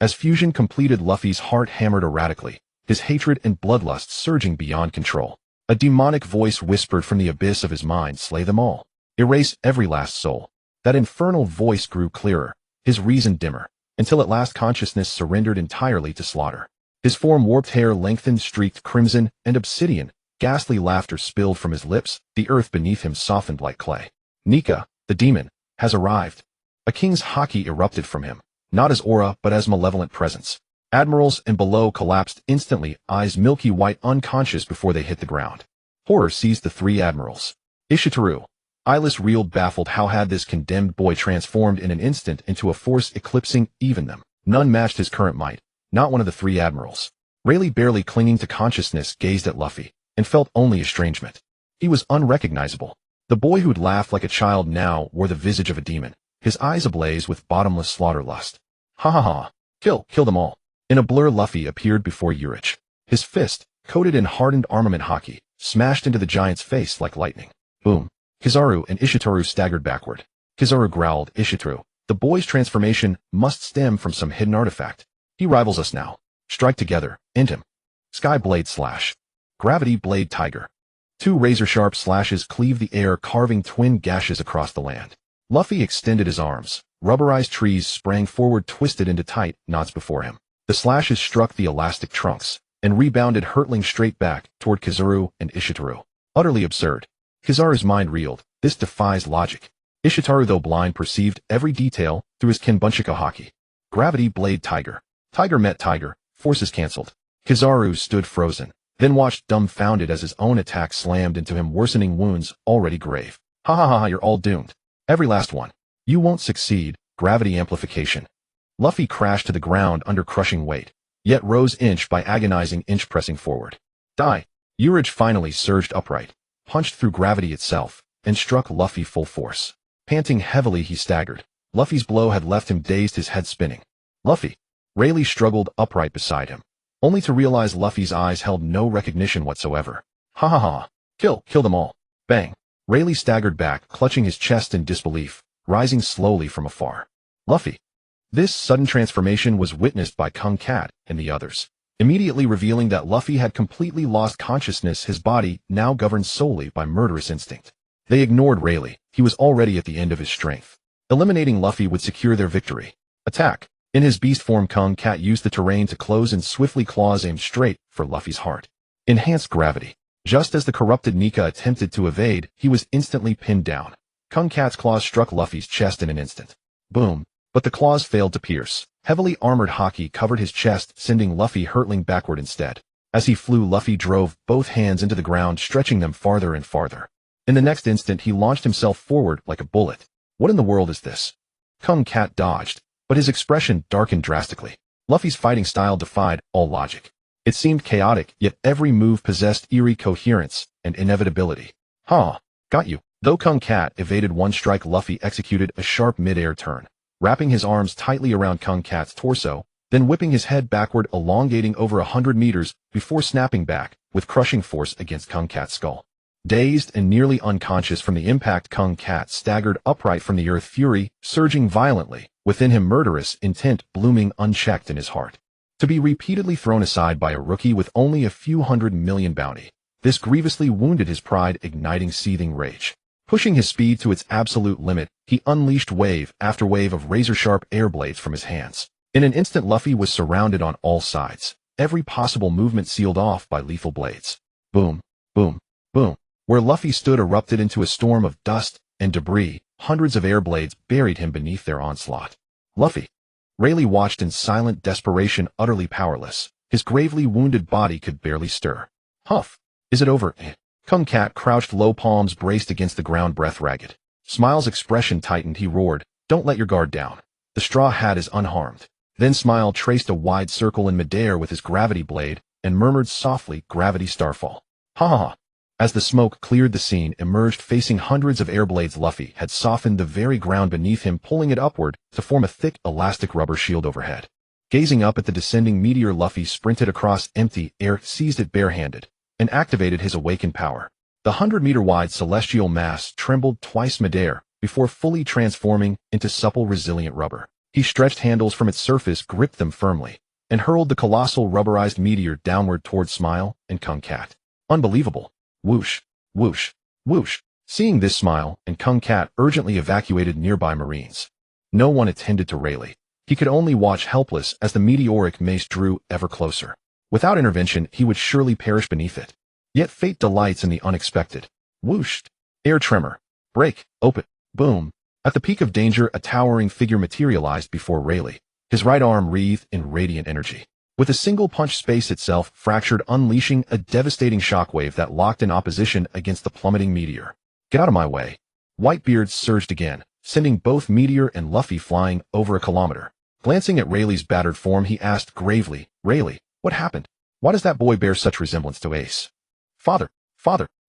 Speaker 1: As fusion completed, Luffy's heart hammered erratically, his hatred and bloodlust surging beyond control. A demonic voice whispered from the abyss of his mind, "Slay them all. Erase every last soul." That infernal voice grew clearer, his reason dimmer, until at last consciousness surrendered entirely to slaughter. His form-warped hair lengthened, streaked crimson and obsidian. Ghastly laughter spilled from his lips, the earth beneath him softened like clay. "Nika, the demon, has arrived." A king's haki erupted from him, not as aura but as malevolent presence. Admirals and below collapsed instantly, eyes milky white, unconscious before they hit the ground. Horror seized the three admirals. "Ishitaru, Eyeless reeled, baffled. How had this condemned boy transformed in an instant into a force eclipsing even them? None matched his current might, not one of the three admirals. Rayleigh, barely clinging to consciousness, gazed at Luffy, and felt only estrangement. He was unrecognizable. The boy who'd laughed like a child now wore the visage of a demon, his eyes ablaze with bottomless slaughter lust. Ha ha ha. Kill them all. In a blur, Luffy appeared before Urich. His fist, coated in hardened armament haki, smashed into the giant's face like lightning. Boom. Kizaru and Ishitaru staggered backward. Kizaru growled, Ishitaru, the boy's transformation must stem from some hidden artifact. He rivals us now. Strike together, end him. Sky blade slash. Gravity blade tiger. Two razor-sharp slashes cleave the air, carving twin gashes across the land. Luffy extended his arms. Rubberized trees sprang forward, twisted into tight knots before him. The slashes struck the elastic trunks, and rebounded, hurtling straight back toward Kizaru and Ishitaru. Utterly absurd. Kizaru's mind reeled. This defies logic. Ishitaru, though blind, perceived every detail through his Kenbunchiko haki. Gravity blade tiger. Tiger met tiger. Forces cancelled. Kizaru stood frozen, then watched dumbfounded as his own attack slammed into him, worsening wounds already grave. Ha ha ha, you're all doomed. Every last one. You won't succeed. Gravity amplification. Luffy crashed to the ground under crushing weight, yet rose inch by agonizing inch, pressing forward. Die. Urich finally surged upright, punched through gravity itself, and struck Luffy full force. Panting heavily, he staggered. Luffy's blow had left him dazed, his head spinning. Luffy. Rayleigh struggled upright beside him, only to realize Luffy's eyes held no recognition whatsoever. Ha ha ha. Kill them all. Bang. Rayleigh staggered back, clutching his chest in disbelief, rising slowly from afar. Luffy. This sudden transformation was witnessed by Kung Cat and the others, immediately revealing that Luffy had completely lost consciousness, his body now governed solely by murderous instinct. They ignored Rayleigh. He was already at the end of his strength. Eliminating Luffy would secure their victory. Attack. In his beast form, Kung Cat used the terrain to close and swiftly, claws aimed straight for Luffy's heart. Enhanced gravity. Just as the corrupted Nika attempted to evade, he was instantly pinned down. Kung Cat's claws struck Luffy's chest in an instant. Boom. But the claws failed to pierce. Heavily armored haki covered his chest, sending Luffy hurtling backward instead. As he flew, Luffy drove both hands into the ground, stretching them farther and farther. In the next instant, he launched himself forward like a bullet. What in the world is this? Kung Cat dodged, but his expression darkened drastically. Luffy's fighting style defied all logic. It seemed chaotic, yet every move possessed eerie coherence and inevitability. Ha! Got you. Though Kung Cat evaded one strike, Luffy executed a sharp mid-air turn, wrapping his arms tightly around Kung Cat's torso, then whipping his head backward, elongating over 100 meters before snapping back with crushing force against Kung Cat's skull. Dazed and nearly unconscious from the impact, Kung Cat staggered upright from the earth, fury surging violently within him, murderous intent blooming unchecked in his heart. To be repeatedly thrown aside by a rookie with only a few 100 million bounty, this grievously wounded his pride, igniting seething rage. Pushing his speed to its absolute limit, he unleashed wave after wave of razor-sharp air blades from his hands. In an instant, Luffy was surrounded on all sides, every possible movement sealed off by lethal blades. Boom, boom, boom. Where Luffy stood erupted into a storm of dust and debris. Hundreds of air blades buried him beneath their onslaught. Luffy. Rayleigh watched in silent desperation, utterly powerless. His gravely wounded body could barely stir. Huff. Is it over? Kung Cat crouched low, palms braced against the ground, breath ragged. Smile's expression tightened. He roared, "Don't let your guard down. The straw hat is unharmed." Then Smile traced a wide circle in midair with his gravity blade and murmured softly, "Gravity starfall." Ha ha ha. As the smoke cleared, the scene emerged facing hundreds of air blades. Luffy had softened the very ground beneath him, pulling it upward to form a thick elastic rubber shield overhead. Gazing up at the descending meteor, Luffy sprinted across empty air, seized it barehanded, and activated his awakened power. The 100-meter-wide celestial mass trembled twice midair before fully transforming into supple, resilient rubber. He stretched handles from its surface, gripped them firmly, and hurled the colossal rubberized meteor downward toward Smile and Kung Cat. Unbelievable. Whoosh, whoosh, whoosh. Seeing this, Smile and Kung Cat urgently evacuated nearby marines. No one attended to Rayleigh. He could only watch helpless as the meteoric mace drew ever closer. Without intervention, he would surely perish beneath it. Yet fate delights in the unexpected. Whoosh. Air tremor. Break. Open. Boom. At the peak of danger, a towering figure materialized before Rayleigh, his right arm wreathed in radiant energy. With a single punch, space itself fractured, unleashing a devastating shockwave that locked in opposition against the plummeting meteor. Get out of my way. Whitebeard surged again, sending both Meteor and Luffy flying over a kilometer. Glancing at Rayleigh's battered form, he asked gravely, "Rayleigh, what happened? Why does that boy bear such resemblance to Ace?" Father.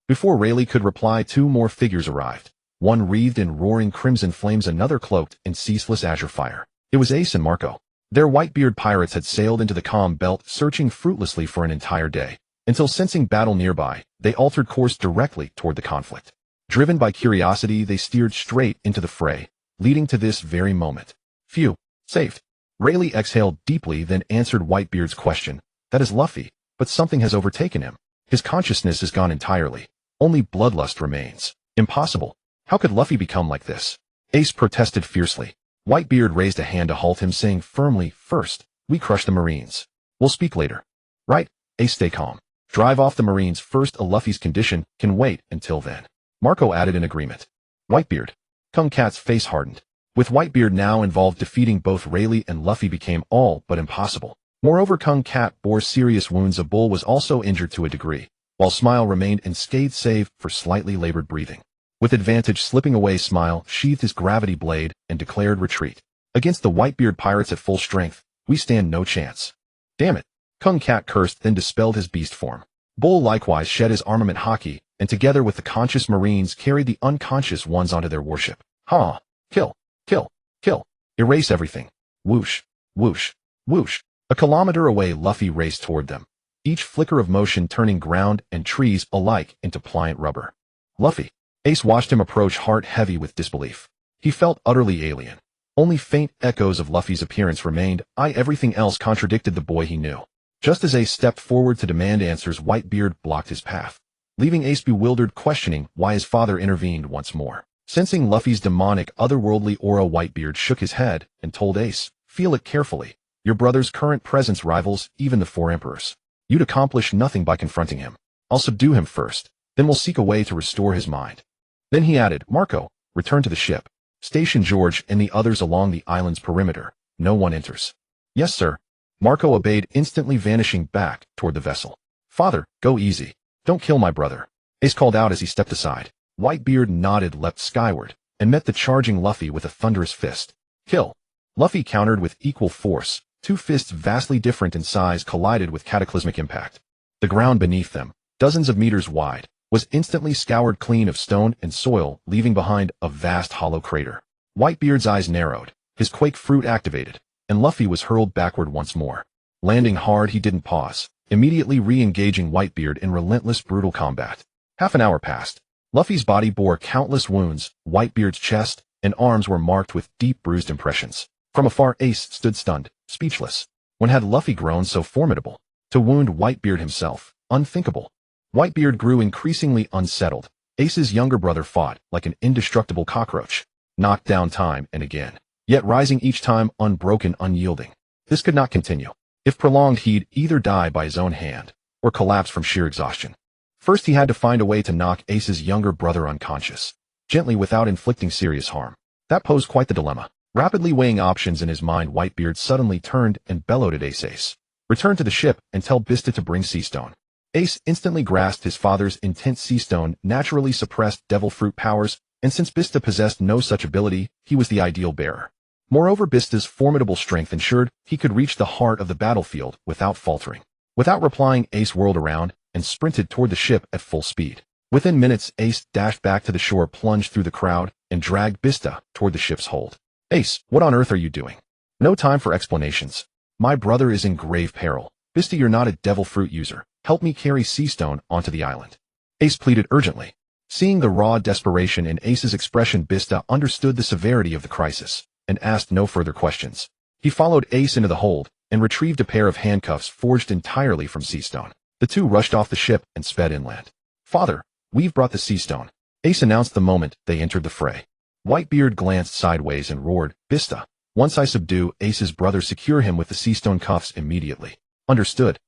Speaker 1: Before Rayleigh could reply, two more figures arrived. One wreathed in roaring crimson flames, another cloaked in ceaseless azure fire. It was Ace and Marco. Their Whitebeard pirates had sailed into the calm belt, searching fruitlessly for an entire day, until sensing battle nearby, they altered course directly toward the conflict. Driven by curiosity, they steered straight into the fray, leading to this very moment. Phew, saved. Rayleigh exhaled deeply, then answered Whitebeard's question. That is Luffy, but something has overtaken him. His consciousness is gone entirely. Only bloodlust remains. Impossible. How could Luffy become like this? Ace protested fiercely. Whitebeard raised a hand to halt him, saying firmly, "First, we crush the Marines. We'll speak later." "Right." Ace, stay calm. "Drive off the Marines first. Luffy's condition can wait until then." Marco added in agreement. Whitebeard. Kung Cat's face hardened. With Whitebeard now involved, defeating both Rayleigh and Luffy became all but impossible. Moreover, Kung Cat bore serious wounds. A Bull was also injured to a degree, while Smile remained unscathed save for slightly labored breathing. With advantage slipping away, Smile sheathed his gravity blade and declared retreat. "Against the Whitebeard pirates at full strength, we stand no chance." "Damn it." Kung Cat cursed, then dispelled his beast form. Bull likewise shed his armament haki, and together with the conscious Marines carried the unconscious ones onto their warship. Ha! Kill! Kill! Kill! Erase everything! Whoosh! Whoosh! Whoosh! A kilometer away, Luffy raced toward them, each flicker of motion turning ground and trees alike into pliant rubber. Luffy. Ace watched him approach, heart heavy with disbelief. He felt utterly alien. Only faint echoes of Luffy's appearance remained. Everything else contradicted the boy he knew. Just as Ace stepped forward to demand answers, Whitebeard blocked his path, leaving Ace bewildered, questioning why his father intervened once more. Sensing Luffy's demonic, otherworldly aura, Whitebeard shook his head and told Ace, "Feel it carefully. Your brother's current presence rivals even the four emperors. You'd accomplish nothing by confronting him. I'll subdue him first, then we'll seek a way to restore his mind." Then he added, "Marco, return to the ship. Station George and the others along the island's perimeter. No one enters." "Yes, sir." Marco obeyed, instantly vanishing back toward the vessel. "Father, go easy. Don't kill my brother," Ace called out as he stepped aside. Whitebeard nodded, leapt skyward, and met the charging Luffy with a thunderous fist. "Kill." Luffy countered with equal force. Two fists vastly different in size collided with cataclysmic impact. The ground beneath them, dozens of meters wide, was instantly scoured clean of stone and soil, leaving behind a vast hollow crater. Whitebeard's eyes narrowed, his quake fruit activated, and Luffy was hurled backward once more. Landing hard, he didn't pause, immediately re-engaging Whitebeard in relentless, brutal combat. Half an hour passed. Luffy's body bore countless wounds. Whitebeard's chest and arms were marked with deep bruised impressions. From afar, Ace stood stunned, speechless. When had Luffy grown so formidable? To wound Whitebeard himself, unthinkable. Whitebeard grew increasingly unsettled. Ace's younger brother fought like an indestructible cockroach, knocked down time and again, yet rising each time unbroken, unyielding. This could not continue. If prolonged, he'd either die by his own hand or collapse from sheer exhaustion. First, he had to find a way to knock Ace's younger brother unconscious, gently without inflicting serious harm. That posed quite the dilemma. Rapidly weighing options in his mind, Whitebeard suddenly turned and bellowed at Ace, "Return to the ship and tell Bista to bring Seastone." Ace instantly grasped his father's intense Seastone naturally suppressed devil fruit powers, and since Bista possessed no such ability, he was the ideal bearer. Moreover, Bista's formidable strength ensured he could reach the heart of the battlefield without faltering. Without replying, Ace whirled around and sprinted toward the ship at full speed. Within minutes, Ace dashed back to the shore, plunged through the crowd, and dragged Bista toward the ship's hold. "Ace, what on earth are you doing?" "No time for explanations. My brother is in grave peril. Bista, you're not a devil fruit user. Help me carry Seastone onto the island." Ace pleaded urgently. Seeing the raw desperation in Ace's expression, Bista understood the severity of the crisis and asked no further questions. He followed Ace into the hold and retrieved a pair of handcuffs forged entirely from Seastone. The two rushed off the ship and sped inland. "Father, we've brought the Seastone," Ace announced the moment they entered the fray. Whitebeard glanced sideways and roared, "Bista, once I subdue Ace's brother, secure him with the Seastone cuffs immediately." "Understood."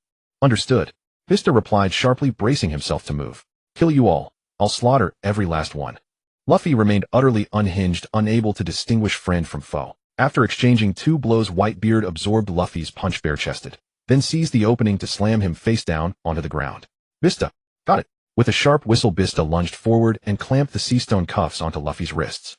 Speaker 1: "Understood." Bista replied sharply, bracing himself to move. "Kill you all. I'll slaughter every last one." Luffy remained utterly unhinged, unable to distinguish friend from foe. After exchanging two blows, Whitebeard absorbed Luffy's punch bare-chested, then seized the opening to slam him face down onto the ground. "Bista, got it." With a sharp whistle, Bista lunged forward and clamped the sea stone cuffs onto Luffy's wrists.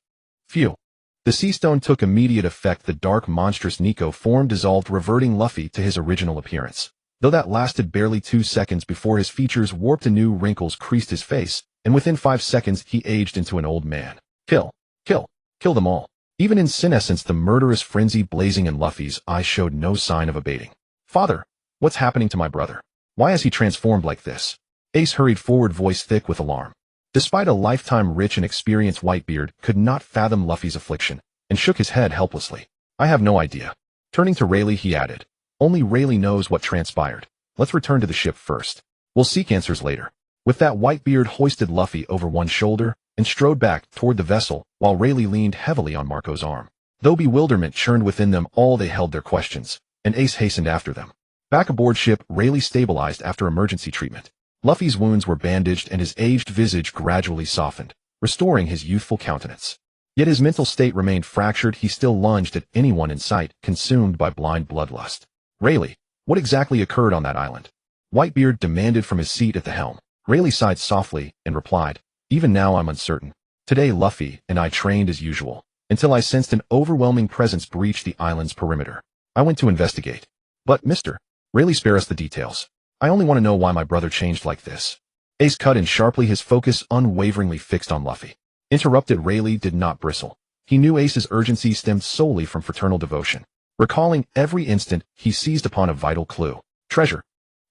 Speaker 1: Phew. The sea stone took immediate effect. The dark, monstrous Nico form dissolved, reverting Luffy to his original appearance. Though that lasted barely 2 seconds before his features warped and new wrinkles creased his face, and within 5 seconds he aged into an old man. Kill. Kill. Kill them all. Even in senescence, the murderous frenzy blazing in Luffy's eyes showed no sign of abating. Father, what's happening to my brother? Why has he transformed like this? Ace hurried forward, voice thick with alarm. Despite a lifetime rich and experienced, Whitebeard could not fathom Luffy's affliction, and shook his head helplessly. I have no idea. Turning to Rayleigh, he added, only Rayleigh knows what transpired. Let's return to the ship first. We'll seek answers later. With that, Whitebeard hoisted Luffy over one shoulder and strode back toward the vessel, while Rayleigh leaned heavily on Marco's arm. Though bewilderment churned within them all, they held their questions, and Ace hastened after them. Back aboard ship, Rayleigh stabilized after emergency treatment. Luffy's wounds were bandaged and his aged visage gradually softened, restoring his youthful countenance. Yet his mental state remained fractured. He still lunged at anyone in sight, consumed by blind bloodlust. Rayleigh, what exactly occurred on that island? Whitebeard demanded from his seat at the helm. Rayleigh sighed softly and replied, even now I'm uncertain. Today Luffy and I trained as usual, until I sensed an overwhelming presence breach the island's perimeter. I went to investigate. But, Mr. Rayleigh, spare us the details. I only want to know why my brother changed like this. Ace cut in sharply, his focus unwaveringly fixed on Luffy. Interrupted, Rayleigh did not bristle. He knew Ace's urgency stemmed solely from fraternal devotion. Recalling every instant, he seized upon a vital clue. Treasure.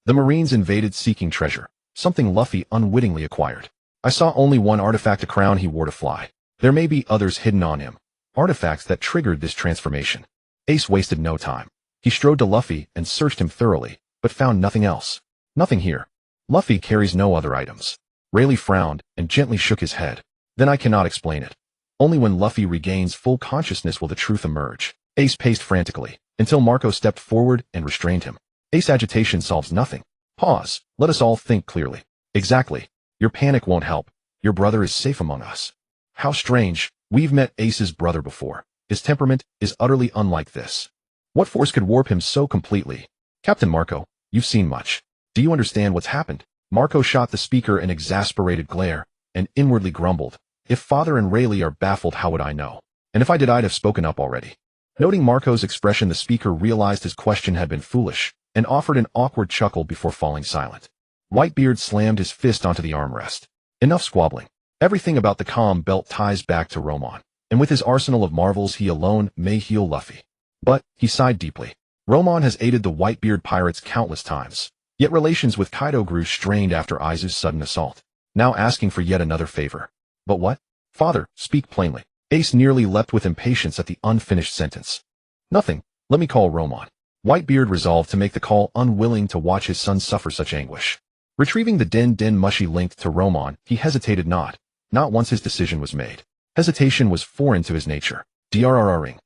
Speaker 1: The Marines invaded seeking treasure, something Luffy unwittingly acquired. I saw only one artifact, a crown he wore to fly. There may be others hidden on him. Artifacts that triggered this transformation. Ace wasted no time. He strode to Luffy and searched him thoroughly, but found nothing else. Nothing here. Luffy carries no other items. Rayleigh frowned and gently shook his head. Then I cannot explain it. Only when Luffy regains full consciousness will the truth emerge. Ace paced frantically, until Marco stepped forward and restrained him. Ace, agitation solves nothing. Pause. Let us all think clearly. Exactly. Your panic won't help. Your brother is safe among us. How strange. We've met Ace's brother before. His temperament is utterly unlike this. What force could warp him so completely? Captain Marco, you've seen much. Do you understand what's happened? Marco shot the speaker an exasperated glare, and inwardly grumbled. If Father and Rayleigh are baffled, how would I know? And if I did, I'd have spoken up already. Noting Marco's expression, the speaker realized his question had been foolish, and offered an awkward chuckle before falling silent. Whitebeard slammed his fist onto the armrest. Enough squabbling. Everything about the comm belt ties back to Romon, and with his arsenal of marvels, he alone may heal Luffy. But, he sighed deeply. Romon has aided the Whitebeard pirates countless times. Yet relations with Kaido grew strained after Aizu's sudden assault. Now asking for yet another favor. But what? Father, speak plainly. Ace nearly leapt with impatience at the unfinished sentence. Nothing. Let me call Romon. Whitebeard resolved to make the call, unwilling to watch his son suffer such anguish. Retrieving the Den Mushi linked to Romon, he hesitated not once his decision was made. Hesitation was foreign to his nature. Drrring.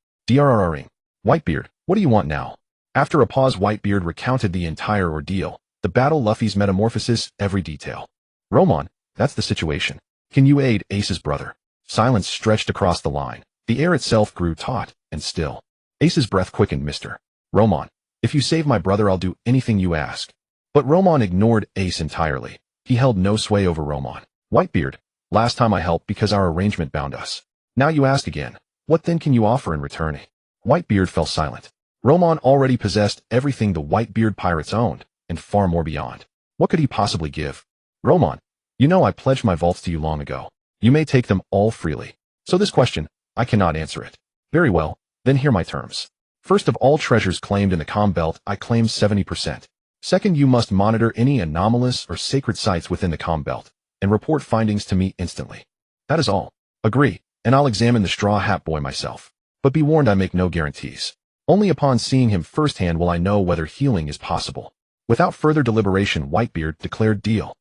Speaker 1: Whitebeard, what do you want now? After a pause, Whitebeard recounted the entire ordeal, the battle, Luffy's metamorphosis, every detail. Romon, that's the situation. Can you aid Ace's brother? Silence stretched across the line. The air itself grew taut and still. Ace's breath quickened. Mr. Romon, if you save my brother, I'll do anything you ask. But Romon ignored Ace entirely. He held no sway over Romon. Whitebeard, last time I helped because our arrangement bound us. Now you ask again. What then can you offer in return? Whitebeard fell silent. Romon already possessed everything the Whitebeard pirates owned, and far more beyond. What could he possibly give? Romon, you know I pledged my vaults to you long ago. You may take them all freely. So this question, I cannot answer it. Very well, then hear my terms. First, of all treasures claimed in the comm belt, I claim 70%. Second, you must monitor any anomalous or sacred sites within the comm belt, and report findings to me instantly. That is all. Agree, and I'll examine the Straw Hat Boy myself. But be warned, I make no guarantees. Only upon seeing him firsthand will I know whether healing is possible. Without further deliberation, Whitebeard declared deal.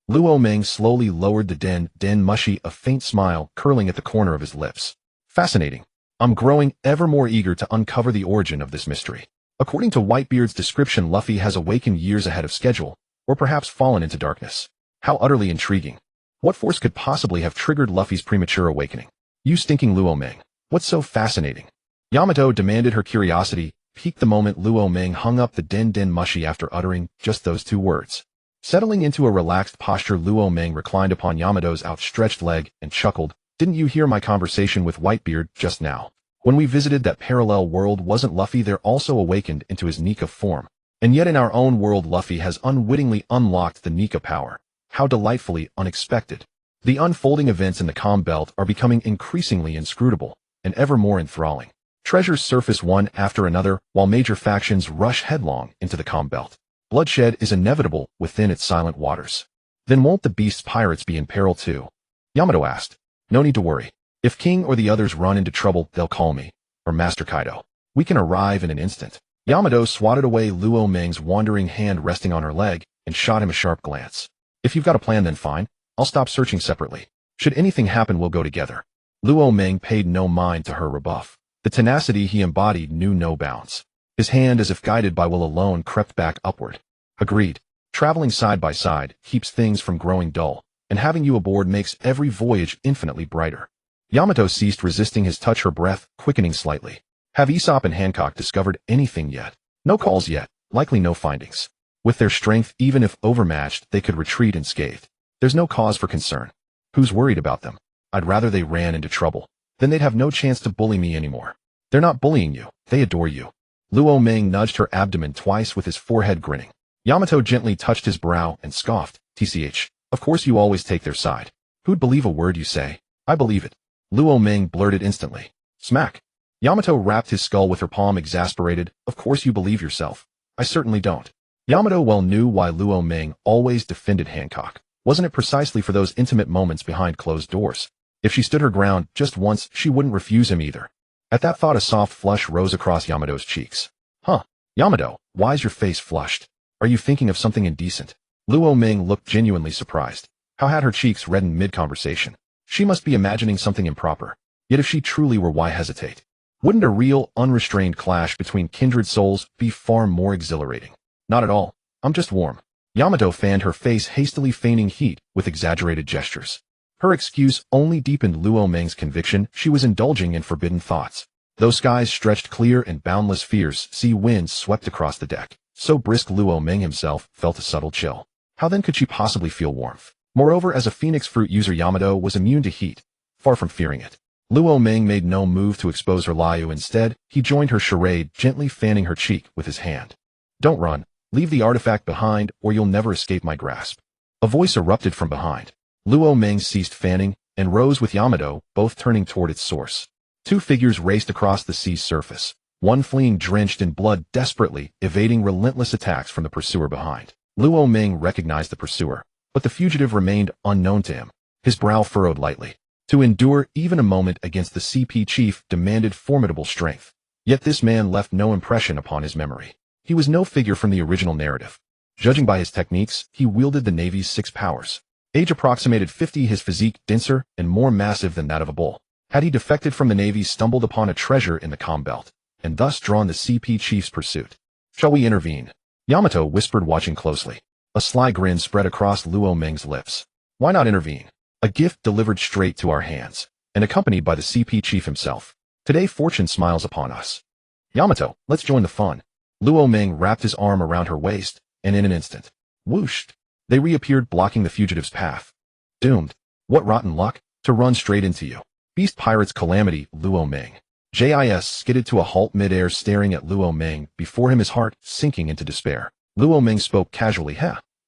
Speaker 1: Luo Meng slowly lowered the Den Mushi, a faint smile curling at the corner of his lips. Fascinating. I'm growing ever more eager to uncover the origin of this mystery. According to Whitebeard's description, Luffy has awakened years ahead of schedule, or perhaps fallen into darkness. How utterly intriguing. What force could possibly have triggered Luffy's premature awakening? You stinking Luo Meng. What's so fascinating? Yamato demanded. Her curiosity piqued the moment Luo Meng hung up the Den Mushi after uttering just those two words. Settling into a relaxed posture, Luo Meng reclined upon Yamato's outstretched leg and chuckled. Didn't you hear my conversation with Whitebeard just now? When we visited that parallel world, wasn't Luffy there also awakened into his Nika form? And yet in our own world, Luffy has unwittingly unlocked the Nika power. How delightfully unexpected. The unfolding events in the Calm Belt are becoming increasingly inscrutable and ever more enthralling. Treasures surface one after another while major factions rush headlong into the Calm Belt. Bloodshed is inevitable within its silent waters. Then won't the beast's pirates be in peril too? Yamato asked. No need to worry. If King or the others run into trouble, they'll call me, or Master Kaido. We can arrive in an instant. Yamato swatted away Luo Meng's wandering hand resting on her leg and shot him a sharp glance. If you've got a plan, then fine. I'll stop searching separately. Should anything happen, we'll go together. Luo Meng paid no mind to her rebuff. The tenacity he embodied knew no bounds. His hand, as if guided by will alone, crept back upward. Agreed. Traveling side by side keeps things from growing dull, and having you aboard makes every voyage infinitely brighter. Yamato ceased resisting his touch, her breath quickening slightly. Have Aesop and Hancock discovered anything yet? No calls yet, likely no findings. With their strength, even if overmatched, they could retreat unscathed. There's no cause for concern. Who's worried about them? I'd rather they ran into trouble. Then they'd have no chance to bully me anymore. They're not bullying you, they adore you. Luo Meng nudged her abdomen twice with his forehead grinning. Yamato gently touched his brow and scoffed. TCH, of course you always take their side. Who'd believe a word you say? I believe it. Luo Meng blurted instantly. Smack. Yamato rapped his skull with her palm, exasperated. Of course you believe yourself. I certainly don't. Yamato well knew why Luo Meng always defended Hancock. Wasn't it precisely for those intimate moments behind closed doors? If she stood her ground just once, she wouldn't refuse him either. At that thought, a soft flush rose across Yamato's cheeks. Huh. Yamato, why's your face flushed? Are you thinking of something indecent? Luo Meng looked genuinely surprised. How had her cheeks reddened mid-conversation? She must be imagining something improper. Yet if she truly were, why hesitate? Wouldn't a real, unrestrained clash between kindred souls be far more exhilarating? Not at all. I'm just warm. Yamato fanned her face, hastily feigning heat with exaggerated gestures. Her excuse only deepened Luo Meng's conviction she was indulging in forbidden thoughts. Though skies stretched clear and boundless fierce sea winds swept across the deck, so brisk Luo Meng himself felt a subtle chill. How then could she possibly feel warmth? Moreover, as a phoenix fruit user, Yamato was immune to heat, far from fearing it. Luo Meng made no move to expose her Liu. Instead, he joined her charade, gently fanning her cheek with his hand. Don't run. Leave the artifact behind, or you'll never escape my grasp. A voice erupted from behind. Luo Meng ceased fanning and rose with Yamato, both turning toward its source. Two figures raced across the sea's surface, one fleeing drenched in blood, desperately evading relentless attacks from the pursuer behind. Luo Meng recognized the pursuer, but the fugitive remained unknown to him. His brow furrowed lightly. To endure even a moment against the CP chief demanded formidable strength. Yet this man left no impression upon his memory. He was no figure from the original narrative. Judging by his techniques, he wielded the Navy's 6 powers. Age approximated 50, his physique denser and more massive than that of a bull. Had he defected from the Navy, stumbled upon a treasure in the Calm Belt, and thus drawn the CP chief's pursuit? Shall we intervene? Yamato whispered, watching closely. A sly grin spread across Luo Meng's lips. Why not intervene? A gift delivered straight to our hands, and accompanied by the CP chief himself. Today fortune smiles upon us. Yamato, let's join the fun. Luo Meng wrapped his arm around her waist, and in an instant, whooshed, they reappeared, blocking the fugitive's path. Doomed. What rotten luck, to run straight into you. Beast pirate's calamity, Luo Meng. JIS skidded to a halt midair, staring at Luo Meng, before him, his heart sinking into despair. Luo Meng spoke casually.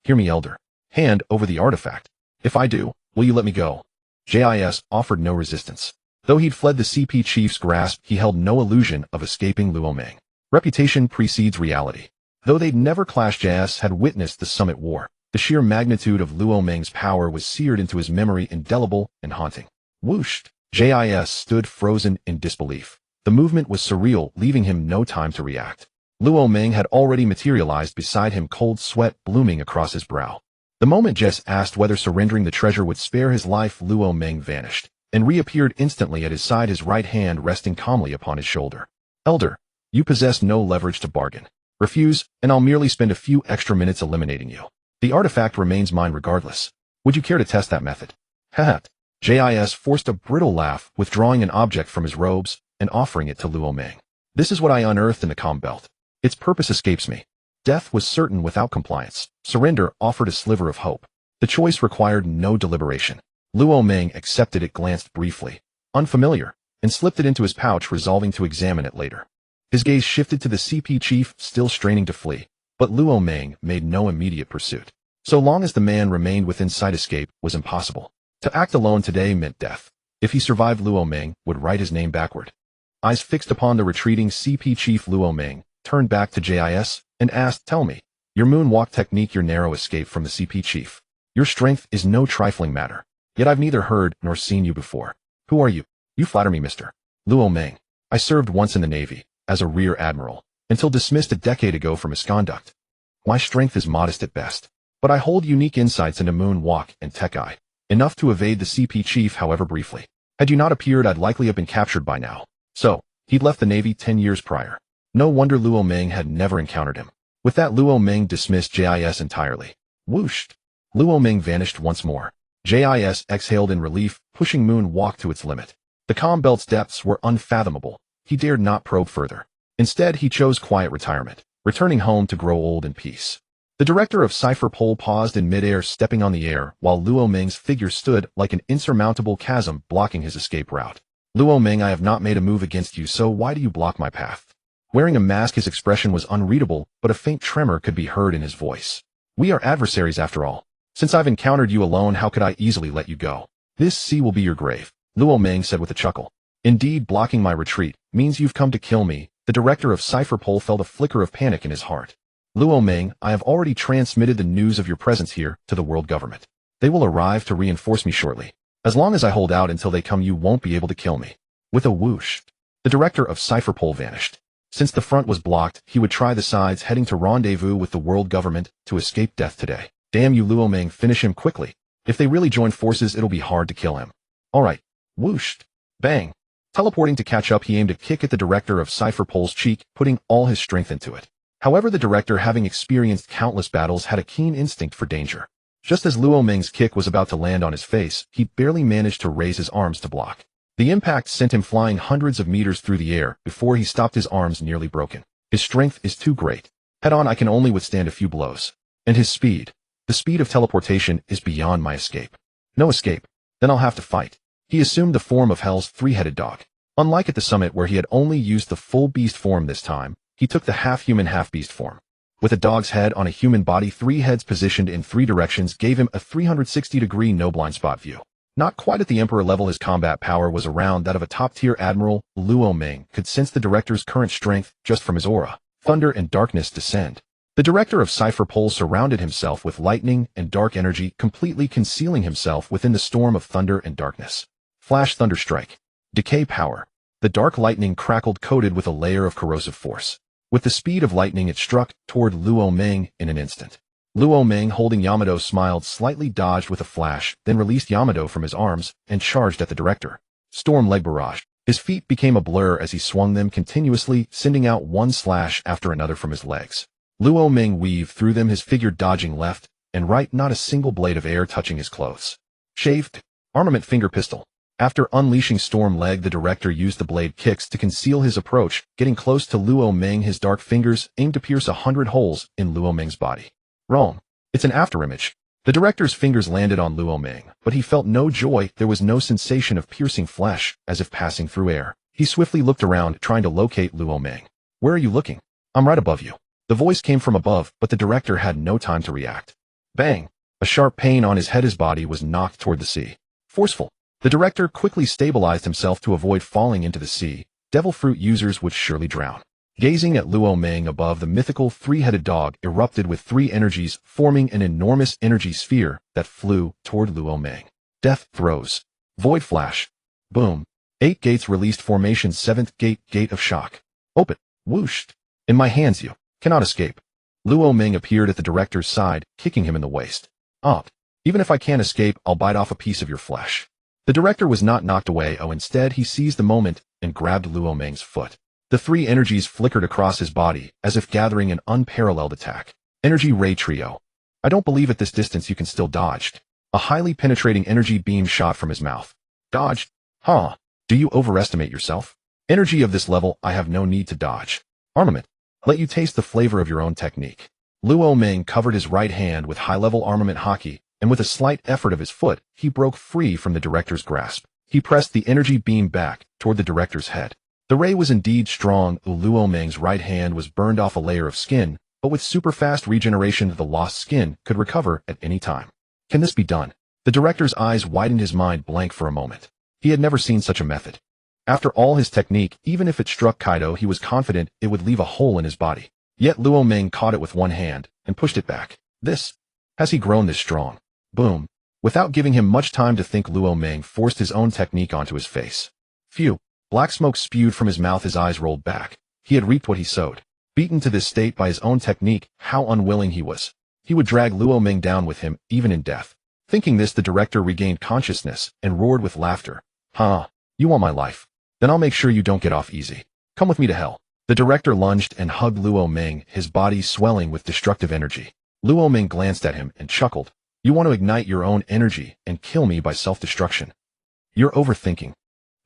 Speaker 1: Hear me, elder. Hand over the artifact. If I do, will you let me go? JIS offered no resistance. Though he'd fled the CP chief's grasp, he held no illusion of escaping Luo Meng. Reputation precedes reality. Though they'd never clashed, JIS had witnessed the Summit War. The sheer magnitude of Luo Meng's power was seared into his memory, indelible and haunting. Whooshed. JIS stood frozen in disbelief. The movement was surreal, leaving him no time to react. Luo Meng had already materialized beside him, cold sweat blooming across his brow. The moment Jess asked whether surrendering the treasure would spare his life, Luo Meng vanished, and reappeared instantly at his side, his right hand resting calmly upon his shoulder. Elder, you possess no leverage to bargain. Refuse, and I'll merely spend a few extra minutes eliminating you. The artifact remains mine regardless. Would you care to test that method? Haha. JIS forced a brittle laugh, withdrawing an object from his robes and offering it to Luo Meng. This is what I unearthed in the Calm Belt. Its purpose escapes me. Death was certain without compliance. Surrender offered a sliver of hope. The choice required no deliberation. Luo Meng accepted it, glanced briefly, unfamiliar, and slipped it into his pouch, resolving to examine it later. His gaze shifted to the CP chief, still straining to flee, but Luo Meng made no immediate pursuit. So long as the man remained within sight, escape was impossible. To act alone today meant death. If he survived, Luo Meng would write his name backward. Eyes fixed upon the retreating CP chief, Luo Meng turned back to JIS and asked, "Tell me, your moonwalk technique, your narrow escape from the CP chief. Your strength is no trifling matter. Yet I've neither heard nor seen you before. Who are you?" "You flatter me, Mr. Luo Meng. I served once in the Navy, as a rear admiral, until dismissed a decade ago for misconduct. My strength is modest at best, but I hold unique insights into moonwalk and tech eye, enough to evade the CP chief, however briefly. Had you not appeared, I'd likely have been captured by now." So, he'd left the Navy 10 years prior. No wonder Luo Meng had never encountered him. With that, Luo Meng dismissed JIS entirely. Whooshed. Luo Meng vanished once more. JIS exhaled in relief, pushing moonwalk to its limit. The calm belt's depths were unfathomable. He dared not probe further. Instead, he chose quiet retirement, returning home to grow old in peace. The director of Cipher Pol paused in midair, stepping on the air, while Luo Meng's figure stood like an insurmountable chasm blocking his escape route. "Luo Meng, I have not made a move against you, so why do you block my path?" Wearing a mask, his expression was unreadable, but a faint tremor could be heard in his voice. "We are adversaries after all. Since I've encountered you alone, how could I easily let you go? This sea will be your grave," Luo Meng said with a chuckle. "Indeed, blocking my retreat means you've come to kill me." The director of Cipher Pol felt a flicker of panic in his heart. "Luo Meng, I have already transmitted the news of your presence here to the world government. They will arrive to reinforce me shortly. As long as I hold out until they come, you won't be able to kill me." With a whoosh, the director of Cipher Pol vanished. Since the front was blocked, he would try the sides, heading to rendezvous with the world government to escape death today. "Damn you, Luo Meng, finish him quickly. If they really join forces, it'll be hard to kill him." "All right." Whooshed. Bang. Teleporting to catch up, he aimed a kick at the director of Cipher Pol's cheek, putting all his strength into it. However, the director, having experienced countless battles, had a keen instinct for danger. Just as Luo Meng's kick was about to land on his face, he barely managed to raise his arms to block. The impact sent him flying hundreds of meters through the air before he stopped, his arms nearly broken. His strength is too great. Head on, I can only withstand a few blows. And his speed. The speed of teleportation is beyond my escape. No escape. Then I'll have to fight. He assumed the form of Hell's three-headed dog. Unlike at the summit where he had only used the full beast form, this time, he took the half-human, half-beast form. With a dog's head on a human body, 3 heads positioned in 3 directions gave him a 360-degree no-blind spot view. Not quite at the Emperor level, his combat power was around that of a top-tier admiral. Luo Meng could sense the director's current strength just from his aura. Thunder and darkness descend. The director of Cipher Pol surrounded himself with lightning and dark energy, completely concealing himself within the storm of thunder and darkness. Flash, thunder, strike. Decay power. The dark lightning crackled, coated with a layer of corrosive force. With the speed of lightning, it struck toward Luo Meng in an instant. Luo Meng, holding Yamato, smiled slightly, dodged with a flash, then released Yamato from his arms and charged at the director. Storm leg barrage. His feet became a blur as he swung them continuously, sending out one slash after another from his legs. Luo Meng weaved through them, his figure dodging left and right, not a single blade of air touching his clothes. Shaved. Armament, finger pistol. After unleashing Storm Leg, the director used the blade kicks to conceal his approach, getting close to Luo Meng. His dark fingers aimed to pierce 100 holes in Luo Meng's body. Wrong. It's an afterimage. The director's fingers landed on Luo Meng, but he felt no joy. There was no sensation of piercing flesh, as if passing through air. He swiftly looked around, trying to locate Luo Meng. "Where are you looking?" "I'm right above you." The voice came from above, but the director had no time to react. Bang! A sharp pain on his head. His body was knocked toward the sea. Forceful. The director quickly stabilized himself to avoid falling into the sea. Devil fruit users would surely drown. Gazing at Luo Meng above, the mythical 3-headed dog erupted with 3 energies, forming an enormous energy sphere that flew toward Luo Meng. Death throws. Void flash. Boom. 8 gates released formation. 7th gate, gate of shock. Open. Whooshed. "In my hands, you cannot escape." Luo Meng appeared at the director's side, kicking him in the waist. "Up. Even if I can't escape, I'll bite off a piece of your flesh." The director was not knocked away. Instead, he seized the moment and grabbed Luo Meng's foot. The 3 energies flickered across his body, as if gathering an unparalleled attack. Energy ray trio. "I don't believe at this distance you can still dodge." A highly penetrating energy beam shot from his mouth. "Dodge? Huh? Do you overestimate yourself? Energy of this level, I have no need to dodge." Armament. Let you taste the flavor of your own technique. Luo Ming covered his right hand with high-level armament hockey, and with a slight effort of his foot, he broke free from the director's grasp. He pressed the energy beam back toward the director's head. The ray was indeed strong. Luo Ming's right hand was burned off a layer of skin, but with super-fast regeneration, the lost skin could recover at any time. Can this be done? The director's eyes widened, his mind blank for a moment. He had never seen such a method. After all, his technique, even if it struck Kaido, he was confident it would leave a hole in his body. Yet Luo Ming caught it with one hand and pushed it back. Has he grown this strong? Boom. Without giving him much time to think, Luo Ming forced his own technique onto his face. Phew. Black smoke spewed from his mouth, his eyes rolled back. He had reaped what he sowed. Beaten to this state by his own technique, how unwilling he was. He would drag Luo Ming down with him, even in death. Thinking this, the director regained consciousness and roared with laughter. Huh, you want my life? Then I'll make sure you don't get off easy. Come with me to hell. The director lunged and hugged Luo Ming, his body swelling with destructive energy. Luo Ming glanced at him and chuckled. You want to ignite your own energy and kill me by self-destruction. You're overthinking.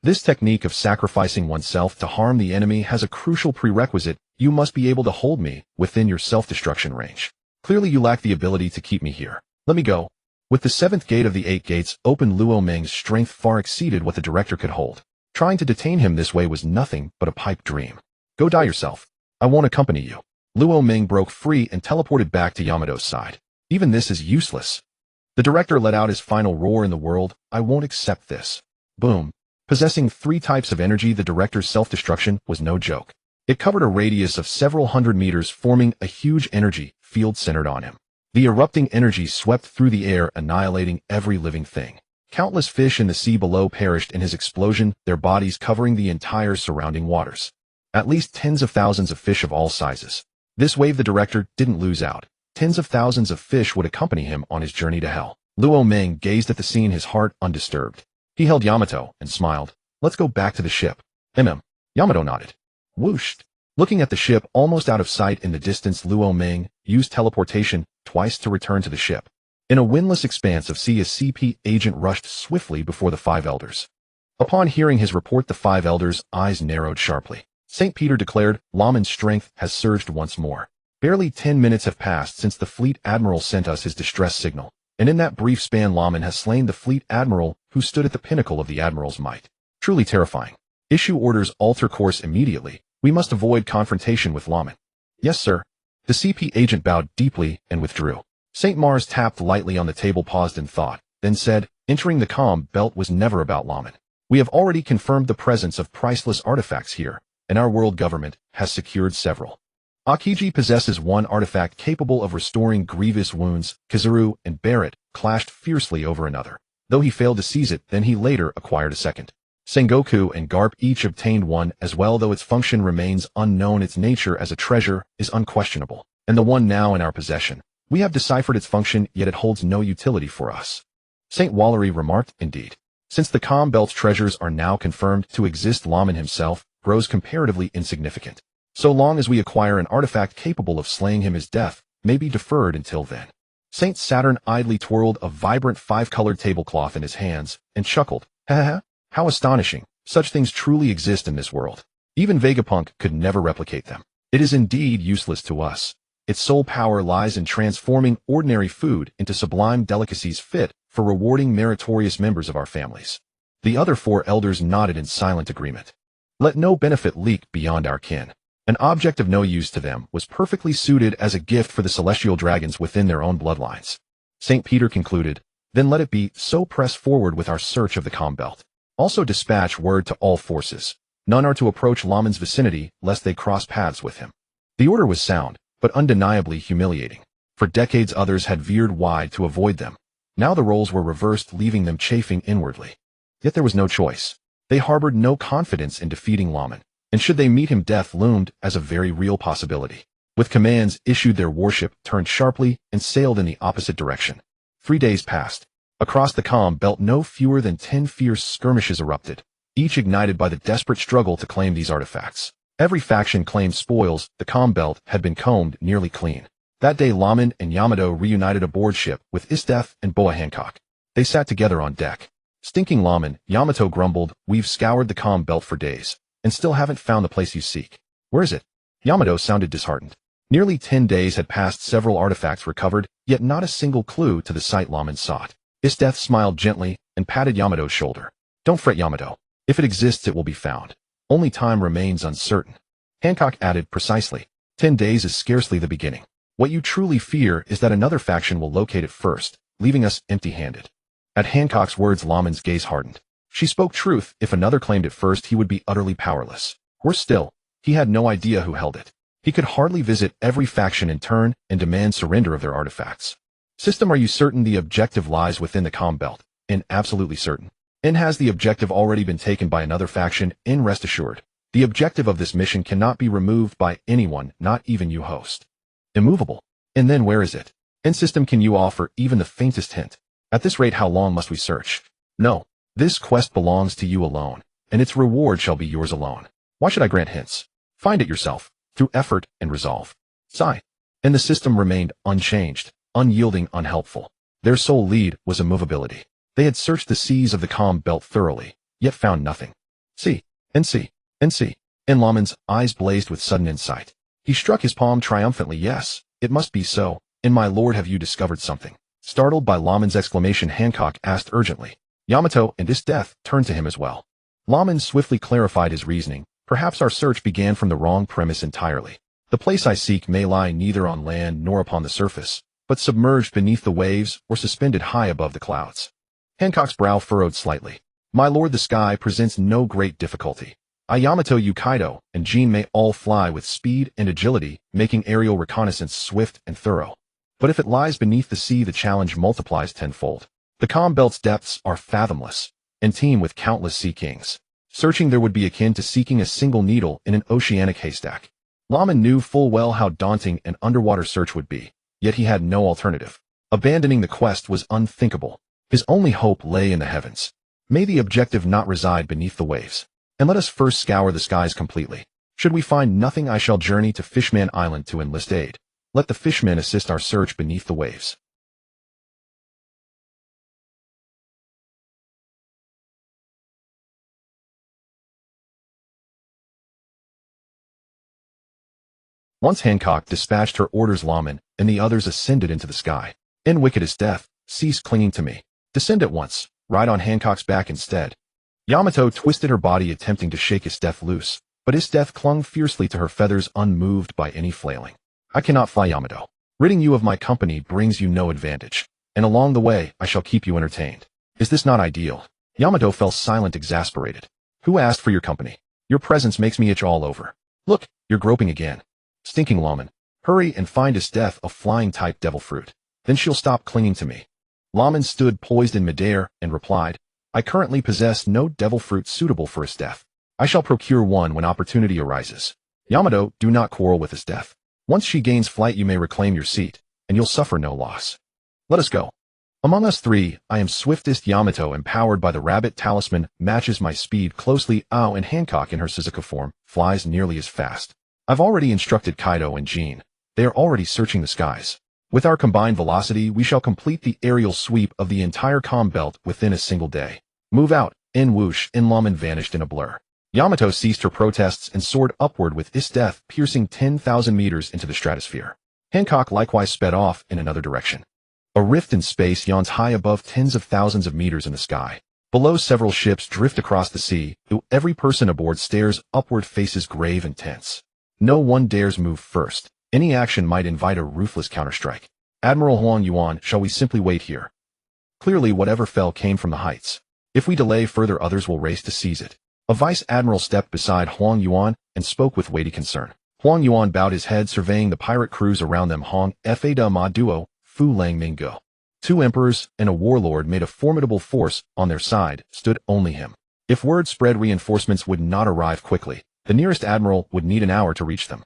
Speaker 1: This technique of sacrificing oneself to harm the enemy has a crucial prerequisite. You must be able to hold me within your self-destruction range. Clearly you lack the ability to keep me here. Let me go. With the 7th gate of the 8 gates open, Luo Ming's strength far exceeded what the director could hold. Trying to detain him this way was nothing but a pipe dream. Go die yourself. I won't accompany you. Luo Ming broke free and teleported back to Yamato's side. Even this is useless. The director let out his final roar in the world. I won't accept this. Boom. Possessing 3 types of energy, the director's self-destruction was no joke. It covered a radius of several hundred meters, forming a huge energy field centered on him. The erupting energy swept through the air, annihilating every living thing. Countless fish in the sea below perished in his explosion, their bodies covering the entire surrounding waters. At least tens of thousands of fish of all sizes. This wave, the director didn't lose out. Tens of thousands of fish would accompany him on his journey to hell. Luo Ming gazed at the scene, his heart undisturbed. He held Yamato and smiled. Let's go back to the ship. Yamato nodded. Whooshed. Looking at the ship almost out of sight in the distance, Luo Ming used teleportation twice to return to the ship. In a windless expanse of sea, a CP agent rushed swiftly before the 5 elders. Upon hearing his report, the 5 elders' eyes narrowed sharply. St. Peter declared, Laman's strength has surged once more. Barely 10 minutes have passed since the fleet admiral sent us his distress signal, and in that brief span Laman has slain the fleet admiral who stood at the pinnacle of the admiral's might. Truly terrifying. Issue orders, alter course immediately. We must avoid confrontation with Laman. Yes, sir. The CP agent bowed deeply and withdrew. St. Mars tapped lightly on the table, paused in thought, then said, entering the comm belt was never about Laman. We have already confirmed the presence of priceless artifacts here, and our world government has secured several. Akiji possesses one artifact capable of restoring grievous wounds. Kizuru and Barrett clashed fiercely over another. Though he failed to seize it, then he later acquired a second. Sengoku and Garp each obtained one as well, though its function remains unknown. Its nature as a treasure is unquestionable, and the one now in our possession. We have deciphered its function, yet it holds no utility for us. St. Wallery remarked, indeed. Since the comm belt's treasures are now confirmed to exist, Laman himself grows comparatively insignificant. So long as we acquire an artifact capable of slaying him, his death may be deferred until then. Saint Saturn idly twirled a vibrant 5-colored tablecloth in his hands and chuckled. Ha ha ha. How astonishing. Such things truly exist in this world. Even Vegapunk could never replicate them. It is indeed useless to us. Its sole power lies in transforming ordinary food into sublime delicacies fit for rewarding meritorious members of our families. The other 4 elders nodded in silent agreement. Let no benefit leak beyond our kin. An object of no use to them was perfectly suited as a gift for the celestial dragons within their own bloodlines. St. Peter concluded, then let it be so. Press forward with our search of the comm belt. Also dispatch word to all forces. None are to approach Laman's vicinity lest they cross paths with him. The order was sound, but undeniably humiliating. For decades others had veered wide to avoid them. Now the roles were reversed, leaving them chafing inwardly. Yet there was no choice. They harbored no confidence in defeating Laman, and should they meet him, death loomed as a very real possibility. With commands issued, their warship turned sharply and sailed in the opposite direction. 3 days passed. Across the comm belt no fewer than 10 fierce skirmishes erupted, each ignited by the desperate struggle to claim these artifacts. Every faction claimed spoils. The comm belt had been combed nearly clean. That day Laman and Yamato reunited aboard ship with Isteth and Boa Hancock. They sat together on deck. Stinking Laman, Yamato grumbled, we've scoured the comm belt for days, and still haven't found the place you seek. Where is it? Yamato sounded disheartened. Nearly 10 days had passed, several artifacts recovered, yet not a single clue to the site Laman sought. Isdeath smiled gently and patted Yamato's shoulder. Don't fret, Yamato. If it exists, it will be found. Only time remains uncertain. Hancock added precisely. 10 days is scarcely the beginning. What you truly fear is that another faction will locate it first, leaving us empty-handed. At Hancock's words, Laman's gaze hardened. She spoke truth. If another claimed it first, he would be utterly powerless. Worse still, he had no idea who held it. He could hardly visit every faction in turn and demand surrender of their artifacts. System, are you certain the objective lies within the comm belt? In, absolutely certain. In, has the objective already been taken by another faction? In, rest assured. The objective of this mission cannot be removed by anyone, not even you, host. Immovable. And then where is it? In, system, can you offer even the faintest hint? At this rate, how long must we search? No. This quest belongs to you alone, and its reward shall be yours alone. Why should I grant hints? Find it yourself, through effort and resolve. Sigh. And the system remained unchanged, unyielding, unhelpful. Their sole lead was immovability. They had searched the seas of the comm belt thoroughly, yet found nothing. See, and see, and see. And Laman's eyes blazed with sudden insight. He struck his palm triumphantly. Yes, it must be so. And my lord, have you discovered something? Startled by Laman's exclamation, Hancock asked urgently. Yamato and Isdeath turned to him as well. Laman swiftly clarified his reasoning. Perhaps our search began from the wrong premise entirely. The place I seek may lie neither on land nor upon the surface, but submerged beneath the waves or suspended high above the clouds. Hancock's brow furrowed slightly. My lord, the sky presents no great difficulty. Yamato, you, Kaido, and Jean may all fly with speed and agility, making aerial reconnaissance swift and thorough. But if it lies beneath the sea, the challenge multiplies tenfold. The comm belt's depths are fathomless, and teem with countless sea kings. Searching there would be akin to seeking a single needle in an oceanic haystack. Laman knew full well how daunting an underwater search would be, yet he had no alternative. Abandoning the quest was unthinkable. His only hope lay in the heavens. May the objective not reside beneath the waves. And let us first scour the skies completely. Should we find nothing, I shall journey to Fishman Island to enlist aid. Let the fishmen assist our search beneath the waves. Once Hancock dispatched her orders, Laman and the others ascended into the sky. In, wicked as death, cease clinging to me. Descend at once, ride on Hancock's back instead. Yamato twisted her body, attempting to shake Isdeath loose, but Isdeath clung fiercely to her feathers, unmoved by any flailing. I cannot fly, Yamato. Ridding you of my company brings you no advantage, and along the way I shall keep you entertained. Is this not ideal? Yamato fell silent, exasperated. Who asked for your company? Your presence makes me itch all over. Look, you're groping again. Stinking Laman. Hurry and find Isdeath a flying-type devil fruit. Then she'll stop clinging to me. Laman stood poised in midair and replied, I currently possess no devil fruit suitable for Isdeath. I shall procure one when opportunity arises. Yamato, do not quarrel with Isdeath. Once she gains flight, you may reclaim your seat, and you'll suffer no loss. Let us go. Among us three, I am swiftest. Yamato, empowered by the rabbit talisman, matches my speed closely. And Hancock, in her Suzuka form, flies nearly as fast. I've already instructed Kaido and Jean. They are already searching the skies. With our combined velocity, we shall complete the aerial sweep of the entire comm belt within a single day. Move out. In, whoosh. In, Laman vanished in a blur. Yamato ceased her protests and soared upward with Isdeath piercing 10,000 meters into the stratosphere. Hancock likewise sped off in another direction. A rift in space yawns high above tens of thousands of meters in the sky. Below, several ships drift across the sea, though every person aboard stares upward, faces grave and tense. No one dares move first. Any action might invite a ruthless counterstrike. Admiral Huang Yuan, shall we simply wait here? Clearly whatever fell came from the heights. If we delay further, others will race to seize it. A vice admiral stepped beside Huang Yuan and spoke with weighty concern. Huang Yuan bowed his head, surveying the pirate crews around them. Hong Fa Da Ma Duo, Fu Lang Mingo. 2 emperors and a warlord made a formidable force. On their side stood only him. If word spread reinforcements would not arrive quickly, the nearest admiral would need an hour to reach them.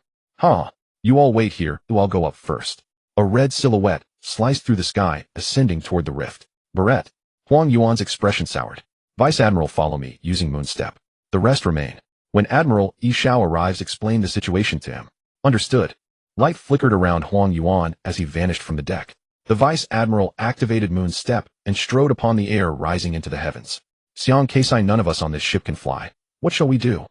Speaker 1: You all wait here, I'll go up first. A red silhouette sliced through the sky, ascending toward the rift. Barrette. Huang Yuan's expression soured. Vice Admiral, follow me, using Moonstep. The rest remain. When Admiral Yi Shao arrives, explain the situation to him. Understood. Light flickered around Huang Yuan as he vanished from the deck. The Vice Admiral activated Moonstep and strode upon the air, rising into the heavens. Xiang Keisai, none of us on this ship can fly. What shall we do?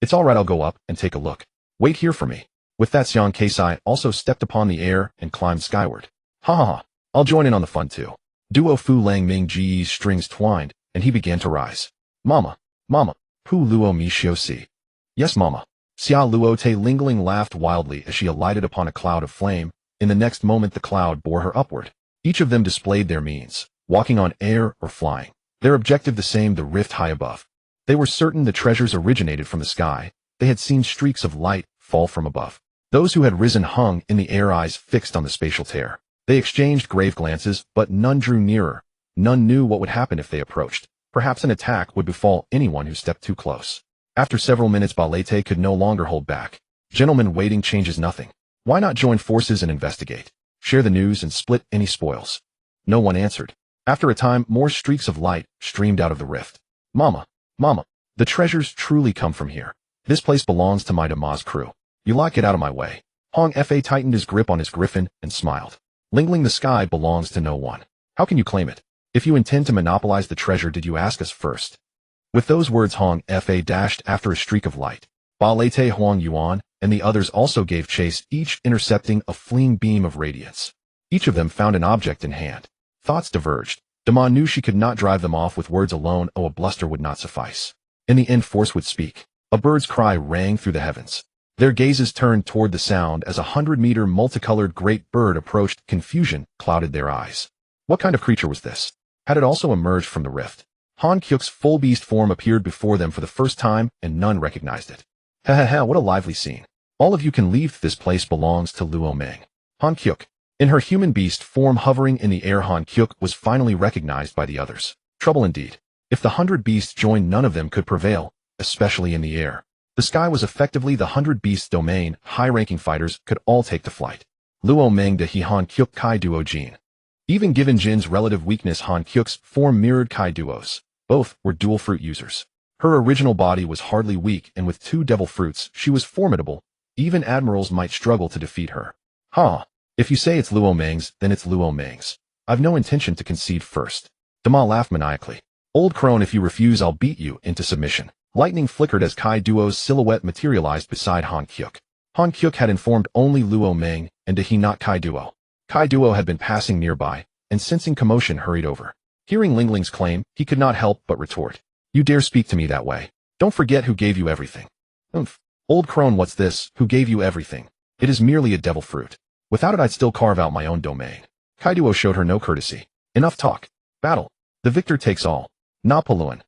Speaker 1: It's all right, I'll go up and take a look. Wait here for me. With that, Xiang Keisai also stepped upon the air and climbed skyward. Ha ha ha, I'll join in on the fun too. Duo Fu Lang Ming Ji's strings twined, and he began to rise. Mama, mama, Pu Luo Mi Xiao Si. Yes, mama. Xia Luo Te Lingling laughed wildly as she alighted upon a cloud of flame. In the next moment the cloud bore her upward. Each of them displayed their means, walking on air or flying. Their objective the same, the rift high above. They were certain the treasures originated from the sky. They had seen streaks of light fall from above. Those who had risen hung in the air, eyes fixed on the spatial tear. They exchanged grave glances, but none drew nearer. None knew what would happen if they approached. Perhaps an attack would befall anyone who stepped too close. After several minutes, Balete could no longer hold back. Gentlemen, waiting changes nothing. Why not join forces and investigate? Share the news and split any spoils. No one answered. After a time, more streaks of light streamed out of the rift. Mama, mama, the treasures truly come from here. This place belongs to my Damas crew. You lot get out of my way. Hong Fa tightened his grip on his griffin and smiled. Lingling, the sky belongs to no one. How can you claim it? If you intend to monopolize the treasure, did you ask us first? With those words, Hong Fa dashed after a streak of light. Ba Lete, Huang Yuan, and the others also gave chase, each intercepting a fleeing beam of radiance. Each of them found an object in hand. Thoughts diverged. Dama knew she could not drive them off with words alone. Oh, a bluster would not suffice. In the end, force would speak. A bird's cry rang through the heavens. Their gazes turned toward the sound as a 100-meter multicolored great bird approached. Confusion clouded their eyes. What kind of creature was this? Had it also emerged from the rift? Han Kyuk's full beast form appeared before them for the first time, and none recognized it. Ha ha ha, what a lively scene. All of you can leave. This place belongs to Luo Meng. Han Kyuk. In her human beast form hovering in the air, Han Kyuk was finally recognized by the others. Trouble indeed. If the 100 beasts joined, none of them could prevail, especially in the air. The sky was effectively the 100 beasts' domain. High-ranking fighters could all take to flight. Luo Meng de he Han Kyuk Kai Duo Jin. Even given Jin's relative weakness, Han Kyuk's form mirrored Kai Duo's. Both were dual fruit users. Her original body was hardly weak, and with 2 devil fruits, she was formidable. Even admirals might struggle to defeat her. Ha! If you say it's Luo Meng's, then it's Luo Meng's. I've no intention to concede first. Dama laughed maniacally. Old crone, if you refuse, I'll beat you into submission. Lightning flickered as Kai Duo's silhouette materialized beside Han Kyuk. Han Kyuk had informed only Luo Meng, and did he not Kai Duo? Kai Duo had been passing nearby, and sensing commotion hurried over. Hearing Lingling's claim, he could not help but retort. You dare speak to me that way? Don't forget who gave you everything. Oomph. Old crone, what's this? Who gave you everything? It is merely a devil fruit. Without it, I'd still carve out my own domain. Kai Duo showed her no courtesy. Enough talk. Battle. The victor takes all. Napoleon.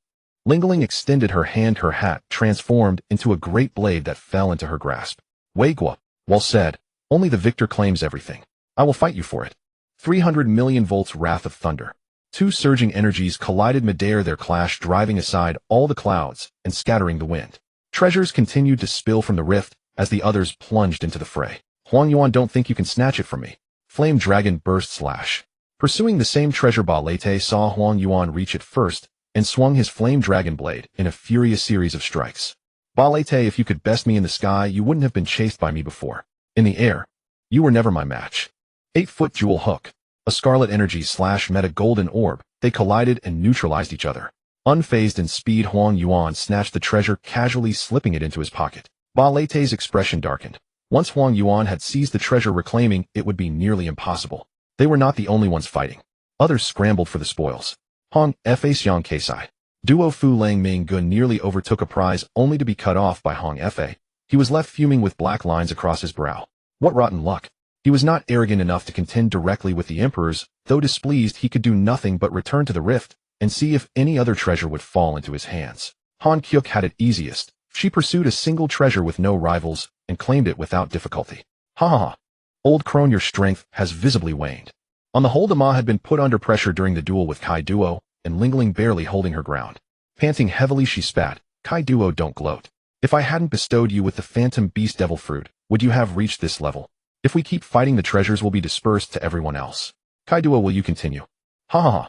Speaker 1: Lingling extended her hand. Her hat transformed into a great blade that fell into her grasp. Wei Guo. Well said. Only the victor claims everything. I will fight you for it. 300 million volts wrath of thunder. 2 surging energies collided midair, their clash driving aside all the clouds and scattering the wind. Treasures continued to spill from the rift as the others plunged into the fray. Huang Yuan, don't think you can snatch it from me. Flame Dragon burst slash. Pursuing the same treasure, Ba Lete saw Huang Yuan reach it first and swung his Flame Dragon blade in a furious series of strikes. Ba Lete, if you could best me in the sky, you wouldn't have been chased by me before. In the air, you were never my match. 8-foot jewel hook. A scarlet energy slash met a golden orb. They collided and neutralized each other. Unfazed in speed, Huang Yuan snatched the treasure, casually slipping it into his pocket. Ba Lete's expression darkened. Once Huang Yuan had seized the treasure, reclaiming it would be nearly impossible. They were not the only ones fighting. Others scrambled for the spoils. Hong Fa Xiang Keisai. Duo Fu Lang Ming Gun nearly overtook a prize only to be cut off by Hong Fa. He was left fuming with black lines across his brow. What rotten luck. He was not arrogant enough to contend directly with the emperors. Though displeased, he could do nothing but return to the rift and see if any other treasure would fall into his hands. Han Kyuk had it easiest. She pursued a single treasure with no rivals and claimed it without difficulty. Ha ha ha. Old crone, your strength has visibly waned. On the whole, Dama had been put under pressure during the duel with Kai Duo, and Lingling barely holding her ground. Panting heavily, she spat. Kai Duo, don't gloat. If I hadn't bestowed you with the phantom beast devil fruit, would you have reached this level? If we keep fighting, the treasures will be dispersed to everyone else. Kai Duo, will you continue? Ha ha ha.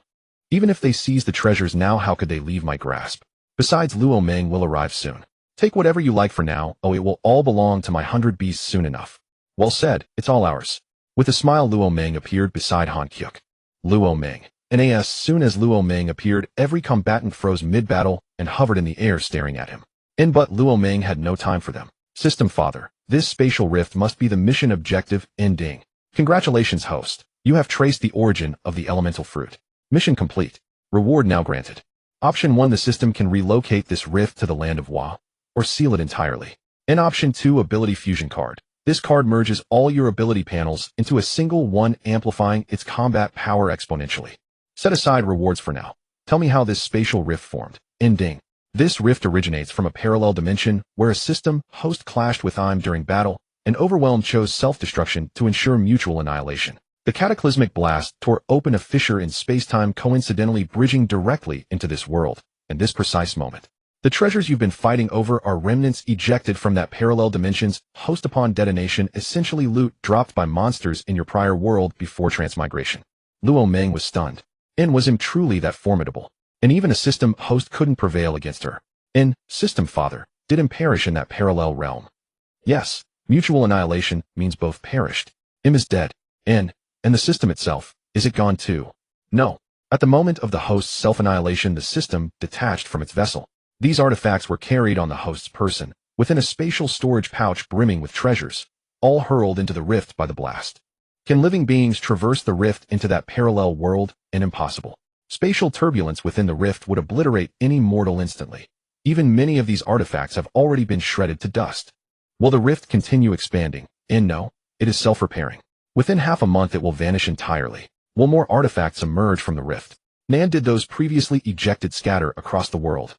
Speaker 1: Even if they seize the treasures now, how could they leave my grasp? Besides, Luo Meng will arrive soon. Take whatever you like for now. Oh, it will all belong to my 100 beasts soon enough. Well said, it's all ours. With a smile, Luo Meng appeared beside Han Kyuk. Luo Meng. And as soon as Luo Meng appeared, every combatant froze mid-battle and hovered in the air staring at him. But Luo Meng had no time for them. System Father, this spatial rift must be the mission objective ending. Congratulations, host. You have traced the origin of the elemental fruit. Mission complete. Reward now granted. Option 1, the system can relocate this rift to the land of Wa, or seal it entirely. In Option 2, ability fusion card. This card merges all your ability panels into a single one, amplifying its combat power exponentially. Set aside rewards for now. Tell me how this spatial rift formed. Ending. This rift originates from a parallel dimension where a system host clashed with IM during battle, and overwhelmed chose self-destruction to ensure mutual annihilation. The cataclysmic blast tore open a fissure in space-time, coincidentally bridging directly into this world, and this precise moment. The treasures you've been fighting over are remnants ejected from that parallel dimension's host upon detonation, essentially loot dropped by monsters in your prior world before transmigration. Luo Meng was stunned. Was him truly that formidable? And even a system host couldn't prevail against her. System Father, did him perish in that parallel realm? Yes, mutual annihilation means both perished. Is dead. And the system itself, is it gone too? No. At the moment of the host's self-annihilation, the system detached from its vessel. These artifacts were carried on the host's person, within a spatial storage pouch brimming with treasures, all hurled into the rift by the blast. Can living beings traverse the rift into that parallel world? Impossible. Spatial turbulence within the rift would obliterate any mortal instantly. Even many of these artifacts have already been shredded to dust. Will the rift continue expanding? No, it is self-repairing. Within half a month it will vanish entirely. Will more artifacts emerge from the rift? Did those previously ejected scatter across the world?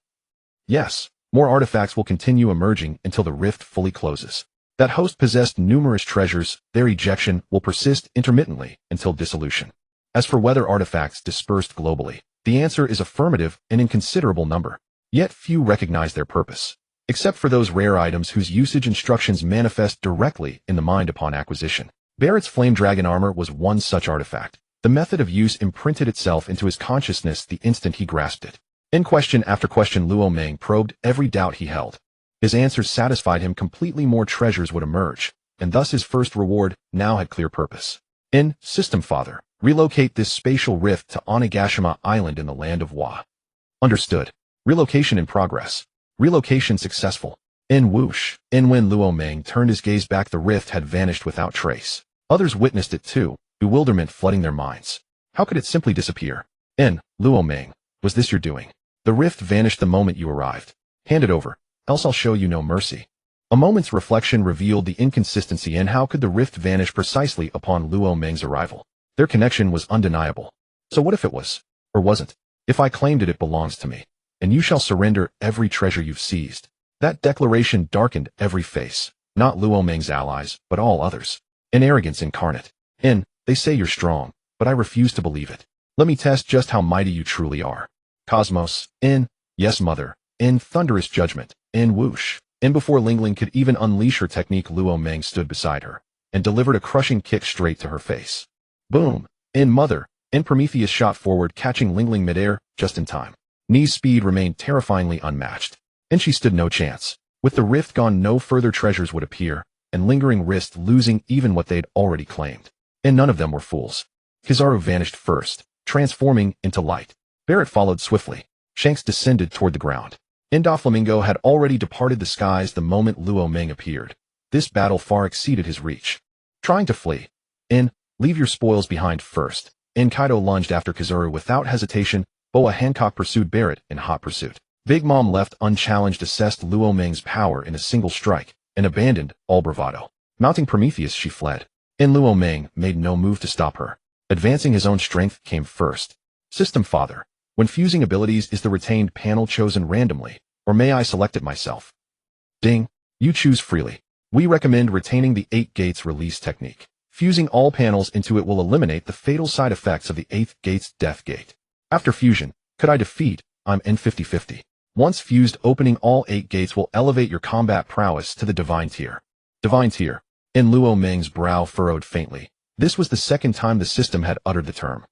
Speaker 1: Yes, more artifacts will continue emerging until the rift fully closes. That host possessed numerous treasures, their ejection will persist intermittently until dissolution. As for whether artifacts dispersed globally, the answer is affirmative and in considerable number. Yet few recognize their purpose, except for those rare items whose usage instructions manifest directly in the mind upon acquisition. Barrett's flame dragon armor was one such artifact. The method of use imprinted itself into his consciousness the instant he grasped it. In question after question, Luo Meng probed every doubt he held. His answers satisfied him completely. More treasures would emerge, and thus his first reward now had clear purpose. System Father, relocate this spatial rift to Onigashima Island in the land of Wa. Understood. Relocation in progress. Relocation successful. Whoosh. When Luo Meng turned his gaze back, the rift had vanished without trace. Others witnessed it too, bewilderment flooding their minds. How could it simply disappear? Luo Meng, was this your doing? The rift vanished the moment you arrived. Hand it over, else I'll show you no mercy. A moment's reflection revealed the inconsistency. How could the rift vanish precisely upon Luo Meng's arrival? Their connection was undeniable. So what if it was? Or wasn't? If I claimed it, it belongs to me. And you shall surrender every treasure you've seized. That declaration darkened every face, not Luo Meng's allies, but all others. Arrogance incarnate. They say you're strong, but I refuse to believe it. Let me test just how mighty you truly are. Cosmos. Yes, mother. Thunderous judgment. Whoosh. Before Ling Ling could even unleash her technique, Luo Meng stood beside her and delivered a crushing kick straight to her face. Boom. Mother. Prometheus shot forward, catching Ling Ling midair just in time. Ni's speed remained terrifyingly unmatched, and she stood no chance. With the rift gone, no further treasures would appear, and lingering risk losing even what they'd already claimed. None of them were fools. Kizaru vanished first, transforming into light. Barrett followed swiftly. Shanks descended toward the ground. Doflamingo had already departed the skies the moment Luo Meng appeared. This battle far exceeded his reach. Trying to flee. Leave your spoils behind first. Kaido lunged after Kizaru without hesitation. Boa Hancock pursued Barrett in hot pursuit. Big Mom, left unchallenged, assessed Luo Meng's power in a single strike, and abandoned all bravado. Mounting Prometheus, she fled. Luo Meng made no move to stop her. Advancing his own strength came first. System Father, when fusing abilities, is the retained panel chosen randomly, or may I select it myself? Ding. You choose freely. We recommend retaining the 8 gates release technique. Fusing all panels into it will eliminate the fatal side effects of the 8th gate's death gate. After fusion, could I defeat? I'm N50-50. Once fused, opening all 8 gates will elevate your combat prowess to the divine tier. Divine tier. Luo Meng's brow furrowed faintly. This was the second time the system had uttered the term.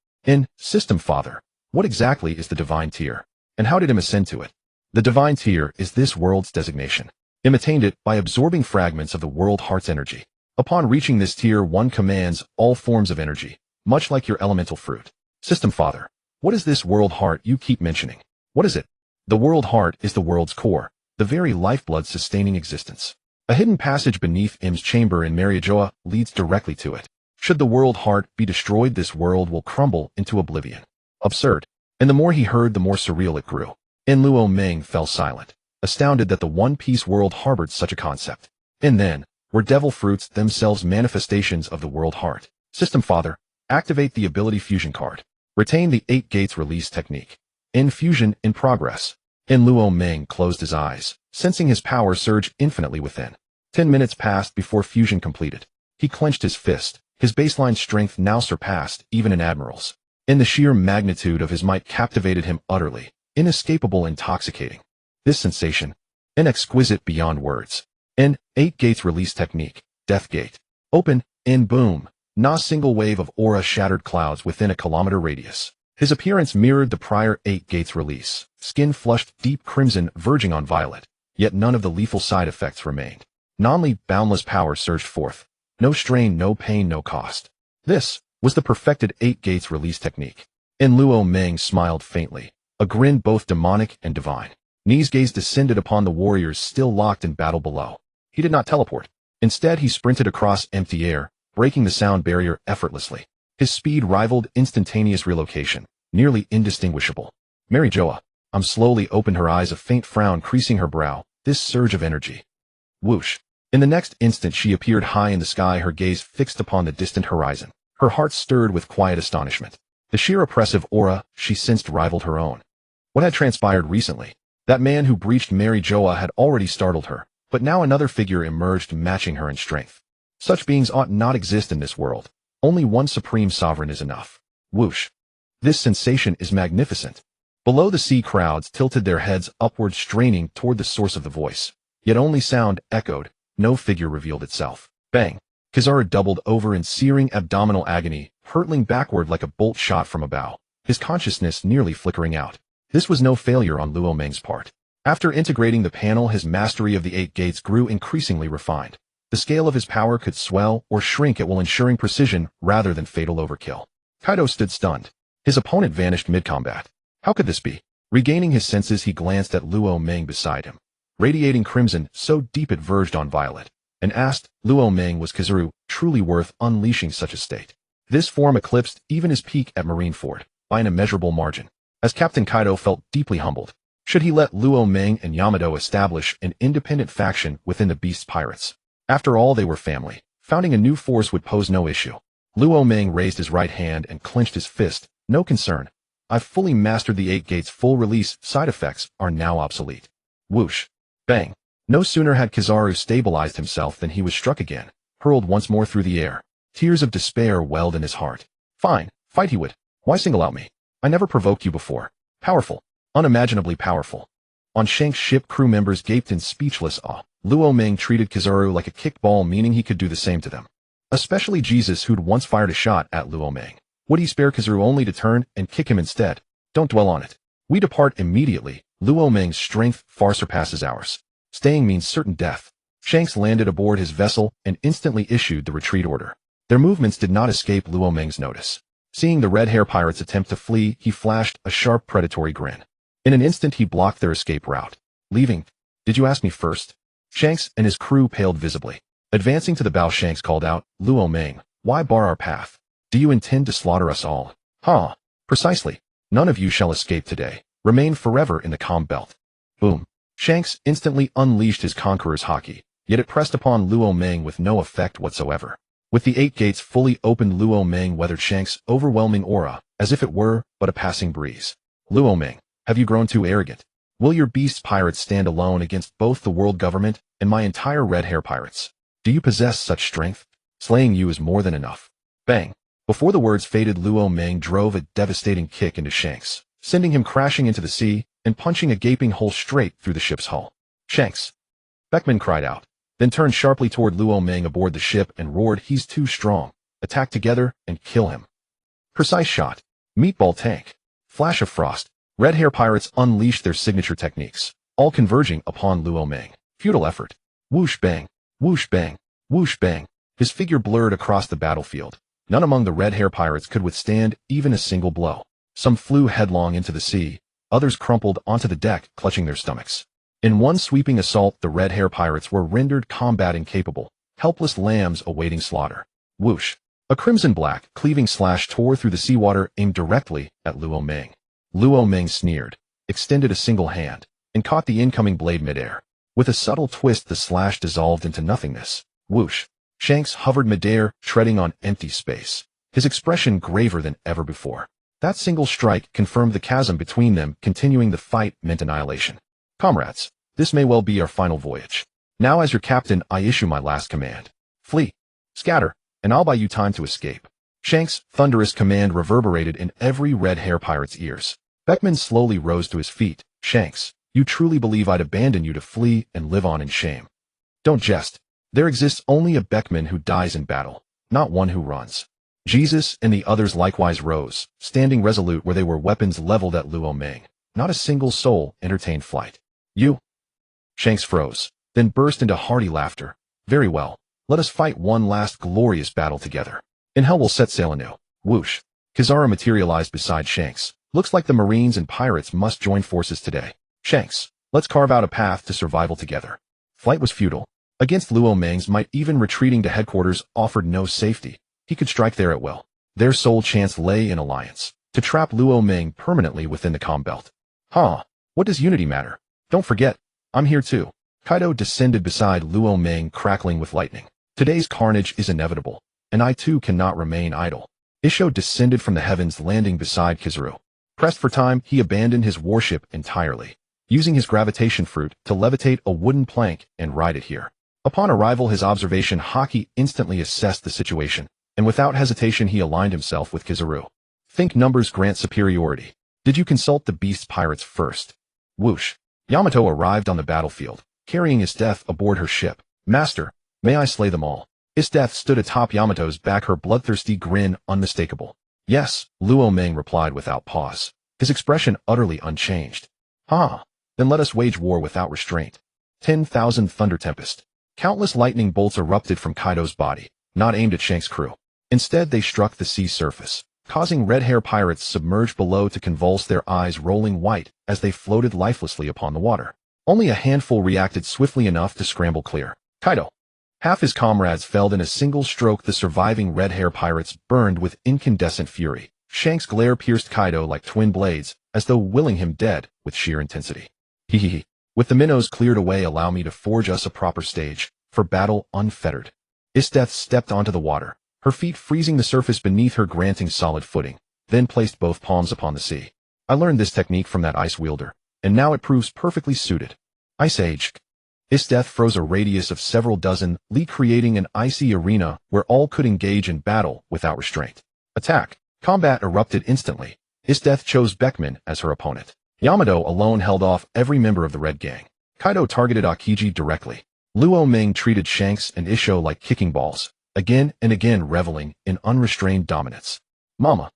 Speaker 1: System Father, what exactly is the divine tier? And how did him ascend to it? The divine tier is this world's designation. Attained it by absorbing fragments of the world heart's energy. Upon reaching this tier, one commands all forms of energy, much like your elemental fruit. System Father, what is this world heart you keep mentioning? What is it? The world heart is the world's core, the very lifeblood sustaining existence. A hidden passage beneath Im's chamber in Marijoa leads directly to it. Should the world heart be destroyed, this world will crumble into oblivion. Absurd. And the more he heard, the more surreal it grew. Luo Meng fell silent, astounded that the one-piece world harbored such a concept. And then, were devil fruits themselves manifestations of the world heart? System Father, activate the ability fusion card. Retain the 8 gates release technique. Fusion in progress. Luo Meng closed his eyes, sensing his power surge infinitely within. 10 minutes passed before fusion completed. He clenched his fist. His baseline strength now surpassed even an admiral's. The sheer magnitude of his might captivated him utterly, inescapable, intoxicating. This sensation, exquisite beyond words. 8 gates release technique, death gate. Open, boom. Not a single wave of aura shattered clouds within a kilometer radius. His appearance mirrored the prior 8 gates release, skin flushed deep crimson verging on violet, yet none of the lethal side effects remained. Non-lethal boundless power surged forth. No strain, no pain, no cost. This was the perfected 8 gates release technique. Luo Meng smiled faintly, a grin both demonic and divine. His gaze descended upon the warriors still locked in battle below. He did not teleport. Instead, he sprinted across empty air, breaking the sound barrier effortlessly. His speed rivaled instantaneous relocation, nearly indistinguishable. Marijoa, slowly opened her eyes, a faint frown creasing her brow. This surge of energy. Whoosh. In the next instant she appeared high in the sky, her gaze fixed upon the distant horizon. Her heart stirred with quiet astonishment. The sheer oppressive aura she sensed rivaled her own. What had transpired recently? That man who breached Marijoa had already startled her, but now another figure emerged matching her in strength. Such beings ought not exist in this world. Only one supreme sovereign is enough. Whoosh. This sensation is magnificent. Below, the sea crowds tilted their heads upward, straining toward the source of the voice. Yet only sound echoed. No figure revealed itself. Bang! Kizaru doubled over in searing abdominal agony, hurtling backward like a bolt shot from a bow, his consciousness nearly flickering out. This was no failure on Luo Meng's part. After integrating the panel, his mastery of the 8 gates grew increasingly refined. The scale of his power could swell or shrink at will, ensuring precision rather than fatal overkill. Kaido stood stunned. His opponent vanished mid-combat. How could this be? Regaining his senses, he glanced at Luo Meng beside him, radiating crimson so deep it verged on violet, and asked, Luo Meng, was Kizaru truly worth unleashing such a state? This form eclipsed even his peak at Marineford by an immeasurable margin. As Captain Kaido felt deeply humbled, should he let Luo Meng and Yamato establish an independent faction within the Beast's pirates? After all, they were family. Founding a new force would pose no issue. Luo Meng raised his right hand and clenched his fist. No concern. I've fully mastered the 8 gates. Full release side effects are now obsolete. Whoosh. Bang. No sooner had Kizaru stabilized himself than he was struck again, hurled once more through the air. Tears of despair welled in his heart. Fine, fight, he would. Why single out me? I never provoked you before. Powerful. Unimaginably powerful. On Shank's ship, crew members gaped in speechless awe. Luo Meng treated Kizaru like a kickball, meaning he could do the same to them. Especially Jesus, who'd once fired a shot at Luo Meng. Would he spare Kizaru only to turn and kick him instead? Don't dwell on it. We depart immediately. Luo Meng's strength far surpasses ours. Staying means certain death. Shanks landed aboard his vessel and instantly issued the retreat order. Their movements did not escape Luo Meng's notice. Seeing the red hair pirates attempt to flee, he flashed a sharp predatory grin. In an instant he blocked their escape route. Leaving? Did you ask me first? Shanks and his crew paled visibly. Advancing to the bow, Shanks called out, Luo Meng, why bar our path? Do you intend to slaughter us all? Huh. Precisely. None of you shall escape today. Remain forever in the calm belt. Boom. Shanks instantly unleashed his conqueror's haki, yet it pressed upon Luo Meng with no effect whatsoever. With the 8 gates fully opened, Luo Meng weathered Shanks' overwhelming aura, as if it were but a passing breeze. Luo Meng, have you grown too arrogant? Will your beast's pirates stand alone against both the world government and my entire red hair pirates? Do you possess such strength? Slaying you is more than enough. Bang. Before the words faded, Luo Meng drove a devastating kick into Shanks, sending him crashing into the sea and punching a gaping hole straight through the ship's hull. Shanks! Beckman cried out, then turned sharply toward Luo Meng aboard the ship and roared, he's too strong. Attack together and kill him. Precise shot. Meatball tank. Flash of frost. Red hair pirates unleashed their signature techniques, all converging upon Luo Meng. Futile effort. Whoosh bang. Whoosh bang. Whoosh bang. His figure blurred across the battlefield. None among the red hair pirates could withstand even a single blow. Some flew headlong into the sea. Others crumpled onto the deck, clutching their stomachs. In one sweeping assault, the red hair pirates were rendered combat incapable, helpless lambs awaiting slaughter. Whoosh! A crimson-black, cleaving slash tore through the seawater aimed directly at Luo Ming. Luo Ming sneered, extended a single hand, and caught the incoming blade midair. With a subtle twist, the slash dissolved into nothingness. Whoosh! Shanks hovered midair, treading on empty space, his expression graver than ever before. That single strike confirmed the chasm between them. Continuing the fight meant annihilation. Comrades, this may well be our final voyage. Now as your captain, I issue my last command. Flee. Scatter, and I'll buy you time to escape. Shanks' thunderous command reverberated in every red hair pirate's ears. Beckman slowly rose to his feet. Shanks, you truly believe I'd abandon you to flee and live on in shame? Don't jest. There exists only a Beckman who dies in battle, not one who runs. Jesus and the others likewise rose, standing resolute where they were, weapons leveled at Luo Ming. Not a single soul entertained flight. You? Shanks froze, then burst into hearty laughter. Very well. Let us fight one last glorious battle together. In hell we'll set sail anew. Whoosh! Kizaru materialized beside Shanks. Looks like the Marines and pirates must join forces today. Shanks, let's carve out a path to survival together. Flight was futile. Against Luo Ming's might, even retreating to headquarters offered no safety. He could strike there at will. Their sole chance lay in alliance, to trap Luo Ming permanently within the comm belt. What does unity matter? Don't forget, I'm here too. Kaido descended beside Luo Ming, crackling with lightning. Today's carnage is inevitable, and I too cannot remain idle. Isho descended from the heavens, landing beside Kizaru. Pressed for time, he abandoned his warship entirely, using his gravitation fruit to levitate a wooden plank and ride it here. Upon arrival, his observation Haki instantly assessed the situation, and without hesitation he aligned himself with Kizaru. Think numbers grant superiority. Did you consult the beast pirates first? Whoosh! Yamato arrived on the battlefield, carrying Isdeth aboard her ship. Master, may I slay them all? Isdeth stood atop Yamato's back, her bloodthirsty grin unmistakable. Yes, Luo Ming replied without pause, his expression utterly unchanged. Then let us wage war without restraint. 10,000 thunder tempest. Countless lightning bolts erupted from Kaido's body, not aimed at Shanks' crew. Instead, they struck the sea surface, causing red hair pirates submerged below to convulse, their eyes rolling white as they floated lifelessly upon the water. Only a handful reacted swiftly enough to scramble clear. Kaido! Half his comrades felled in a single stroke. The surviving red hair pirates burned with incandescent fury. Shanks' glare pierced Kaido like twin blades, as though willing him dead with sheer intensity. Hehehe. With the minnows cleared away, allow me to forge us a proper stage, for battle unfettered. Isdeth stepped onto the water, her feet freezing the surface beneath her, granting solid footing, then placed both palms upon the sea. I learned this technique from that ice wielder, and now it proves perfectly suited. Ice Age. Isdeth froze a radius of several dozen li, creating an icy arena where all could engage in battle without restraint. Attack. Combat erupted instantly. Isdeth chose Beckman as her opponent. Yamato alone held off every member of the Red Gang. Kaido targeted Akiji directly. Luo Ming treated Shanks and Isho like kicking balls, again and again reveling in unrestrained dominance. Mama,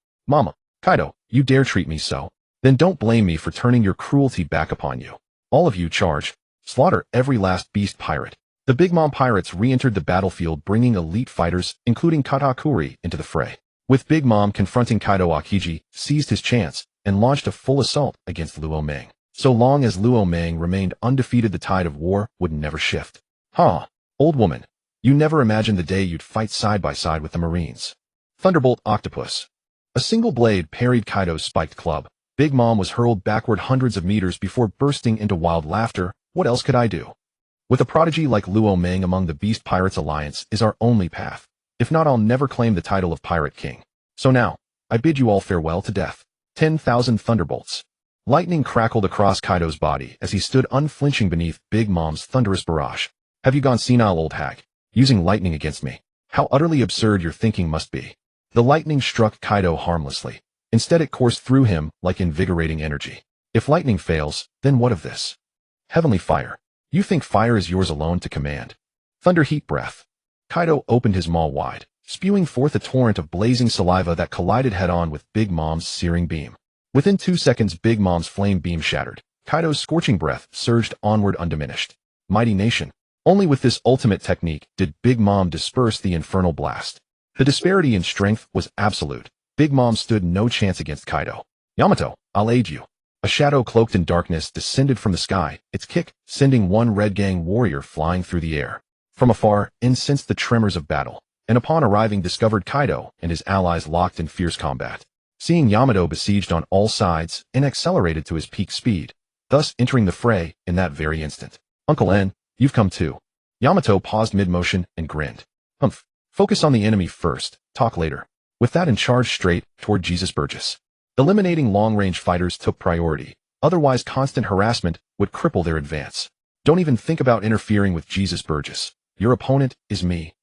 Speaker 1: Kaido, you dare treat me so? Then don't blame me for turning your cruelty back upon you. All of you charge. Slaughter every last beast pirate. The Big Mom pirates re-entered the battlefield, bringing elite fighters, including Katakuri, into the fray. With Big Mom confronting Kaido, Akiji seized his chance and launched a full assault against Luo Ming. So long as Luo Ming remained undefeated, the tide of war would never shift. Old woman, you never imagined the day you'd fight side by side with the Marines. Thunderbolt Octopus. A single blade parried Kaido's spiked club. Big Mom was hurled backward hundreds of meters before bursting into wild laughter. What else could I do? With a prodigy like Luo Ming among the Beast Pirates, alliance is our only path. If not, I'll never claim the title of Pirate King. So now, I bid you all farewell to death. 10,000 thunderbolts. Lightning crackled across Kaido's body as he stood unflinching beneath Big Mom's thunderous barrage. Have you gone senile, old hag? Using lightning against me? How utterly absurd your thinking must be. The lightning struck Kaido harmlessly. Instead, it coursed through him like invigorating energy. If lightning fails, then what of this? Heavenly fire. You think fire is yours alone to command? Thunder heat breath. Kaido opened his maw wide, spewing forth a torrent of blazing saliva that collided head-on with Big Mom's searing beam. Within 2 seconds, Big Mom's flame beam shattered. Kaido's scorching breath surged onward undiminished. Mighty nation. Only with this ultimate technique did Big Mom disperse the infernal blast. The disparity in strength was absolute. Big Mom stood no chance against Kaido. Yamato, I'll aid you. A shadow cloaked in darkness descended from the sky, its kick sending one Red Gang warrior flying through the air. From afar, In sensed the tremors of battle, and upon arriving discovered Kaido and his allies locked in fierce combat. Seeing Yamato besieged on all sides, In accelerated to his peak speed, thus entering the fray in that very instant. Uncle N, you've come too. Yamato paused mid-motion and grinned. Humph. Focus on the enemy first, talk later. With that and charged straight toward Jesus Burgess. Eliminating long-range fighters took priority, otherwise constant harassment would cripple their advance. Don't even think about interfering with Jesus Burgess. Your opponent is me.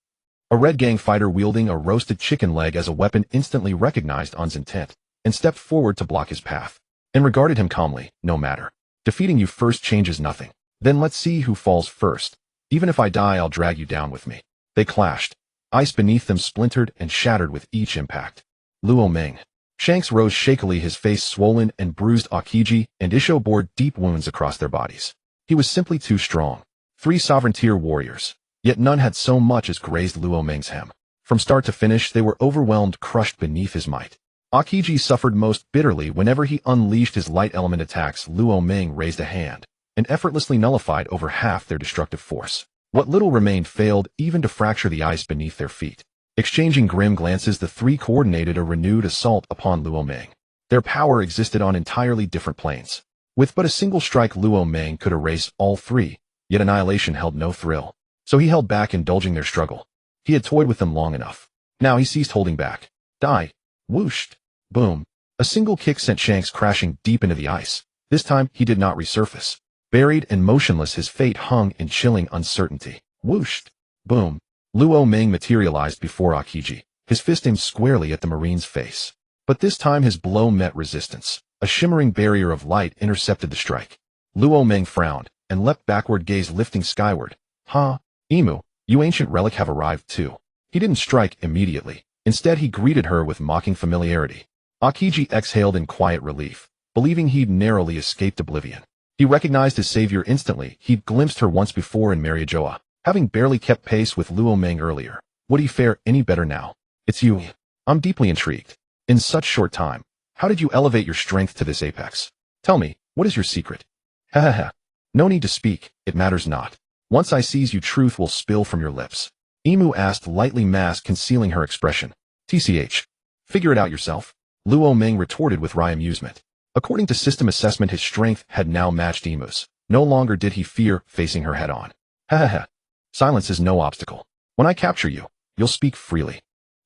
Speaker 1: A Red Gang fighter wielding a roasted chicken leg as a weapon instantly recognized On's intent, and stepped forward to block his path, and regarded him calmly, no matter. Defeating you first changes nothing. Then let's see who falls first. Even if I die, I'll drag you down with me. They clashed. Ice beneath them splintered and shattered with each impact. Luo Ming. Shanks rose shakily, his face swollen and bruised. Aokiji and Isho bore deep wounds across their bodies. He was simply too strong. 3 sovereign-tier warriors, yet none had so much as grazed Luo Ming's hem. From start to finish, they were overwhelmed, crushed beneath his might. Aokiji suffered most bitterly whenever he unleashed his light element attacks. Luo Ming raised a hand and effortlessly nullified over half their destructive force. What little remained failed even to fracture the ice beneath their feet. Exchanging grim glances, the 3 coordinated a renewed assault upon Luo Ming. Their power existed on entirely different planes. With but a single strike, Luo Ming could erase all 3, yet annihilation held no thrill. So he held back, indulging their struggle. He had toyed with them long enough. Now he ceased holding back. Die. Whooshed. Boom. A single kick sent Shanks crashing deep into the ice. This time he did not resurface. Buried and motionless, his fate hung in chilling uncertainty. Whooshed. Boom. Luo Ming materialized before Aokiji, his fist aimed squarely at the Marine's face. But this time his blow met resistance. A shimmering barrier of light intercepted the strike. Luo Ming frowned and leapt backward, gaze lifting skyward. Ha! Imu, you ancient relic have arrived too. He didn't strike immediately. Instead, he greeted her with mocking familiarity. Aokiji exhaled in quiet relief, believing he'd narrowly escaped oblivion. He recognized his savior instantly. He'd glimpsed her once before in Marijoa, having barely kept pace with Luo Ming earlier. Would he fare any better now? It's you. I'm deeply intrigued. In such short time, how did you elevate your strength to this apex? Tell me, what is your secret? Ha ha ha. No need to speak, it matters not. Once I seize you, truth will spill from your lips. Imu asked, lightly masked, concealing her expression. TCH. Figure it out yourself. Luo Ming retorted with wry amusement. According to system assessment, his strength had now matched Imu's. No longer did he fear facing her head-on. Ha ha ha. Silence is no obstacle. When I capture you, you'll speak freely.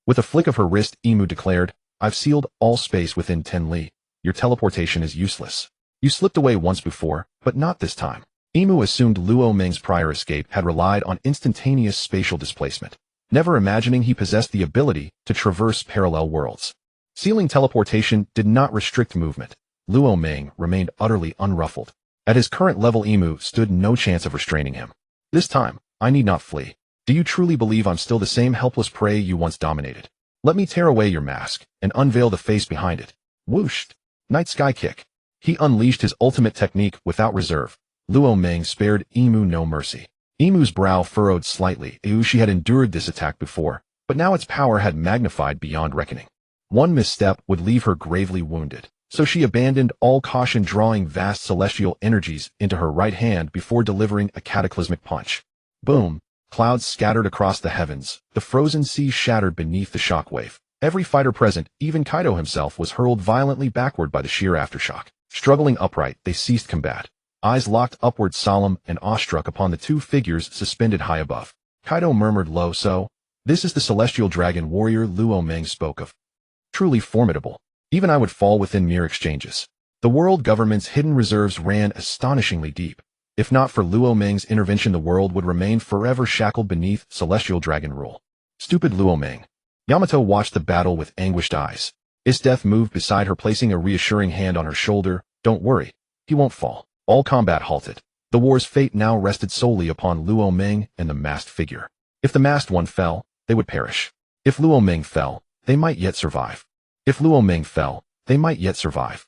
Speaker 1: With a flick of her wrist, Imu declared, I've sealed all space within 10 li. Your teleportation is useless. You slipped away once before, but not this time. Imu assumed Luo Ming's prior escape had relied on instantaneous spatial displacement, never imagining he possessed the ability to traverse parallel worlds. Sealing teleportation did not restrict movement. Luo Ming remained utterly unruffled. At his current level, Imu stood no chance of restraining him. This time, I need not flee. Do you truly believe I'm still the same helpless prey you once dominated? Let me tear away your mask and unveil the face behind it. Whooshed. Night Sky Kick. He unleashed his ultimate technique without reserve. Luo Ming spared Imu no mercy. Imu's brow furrowed slightly. She had endured this attack before, but now its power had magnified beyond reckoning. One misstep would leave her gravely wounded, so she abandoned all caution, drawing vast celestial energies into her right hand before delivering a cataclysmic punch. Boom! Clouds scattered across the heavens. The frozen sea shattered beneath the shockwave. Every fighter present, even Kaido himself, was hurled violently backward by the sheer aftershock. Struggling upright, they ceased combat. Eyes locked upward, solemn and awestruck upon the 2 figures suspended high above. Kaido murmured low, so, this is the celestial dragon warrior Luo Ming spoke of. Truly formidable. Even I would fall within mere exchanges. The world government's hidden reserves ran astonishingly deep. If not for Luo Ming's intervention, the world would remain forever shackled beneath celestial dragon rule. Stupid Luo Ming. Yamato watched the battle with anguished eyes. His death moved beside her, placing a reassuring hand on her shoulder. Don't worry. He won't fall. All combat halted. The war's fate now rested solely upon Luo Ming and the masked figure. If the masked one fell, they would perish. If Luo Ming fell, they might yet survive. If Luo Ming fell, they might yet survive.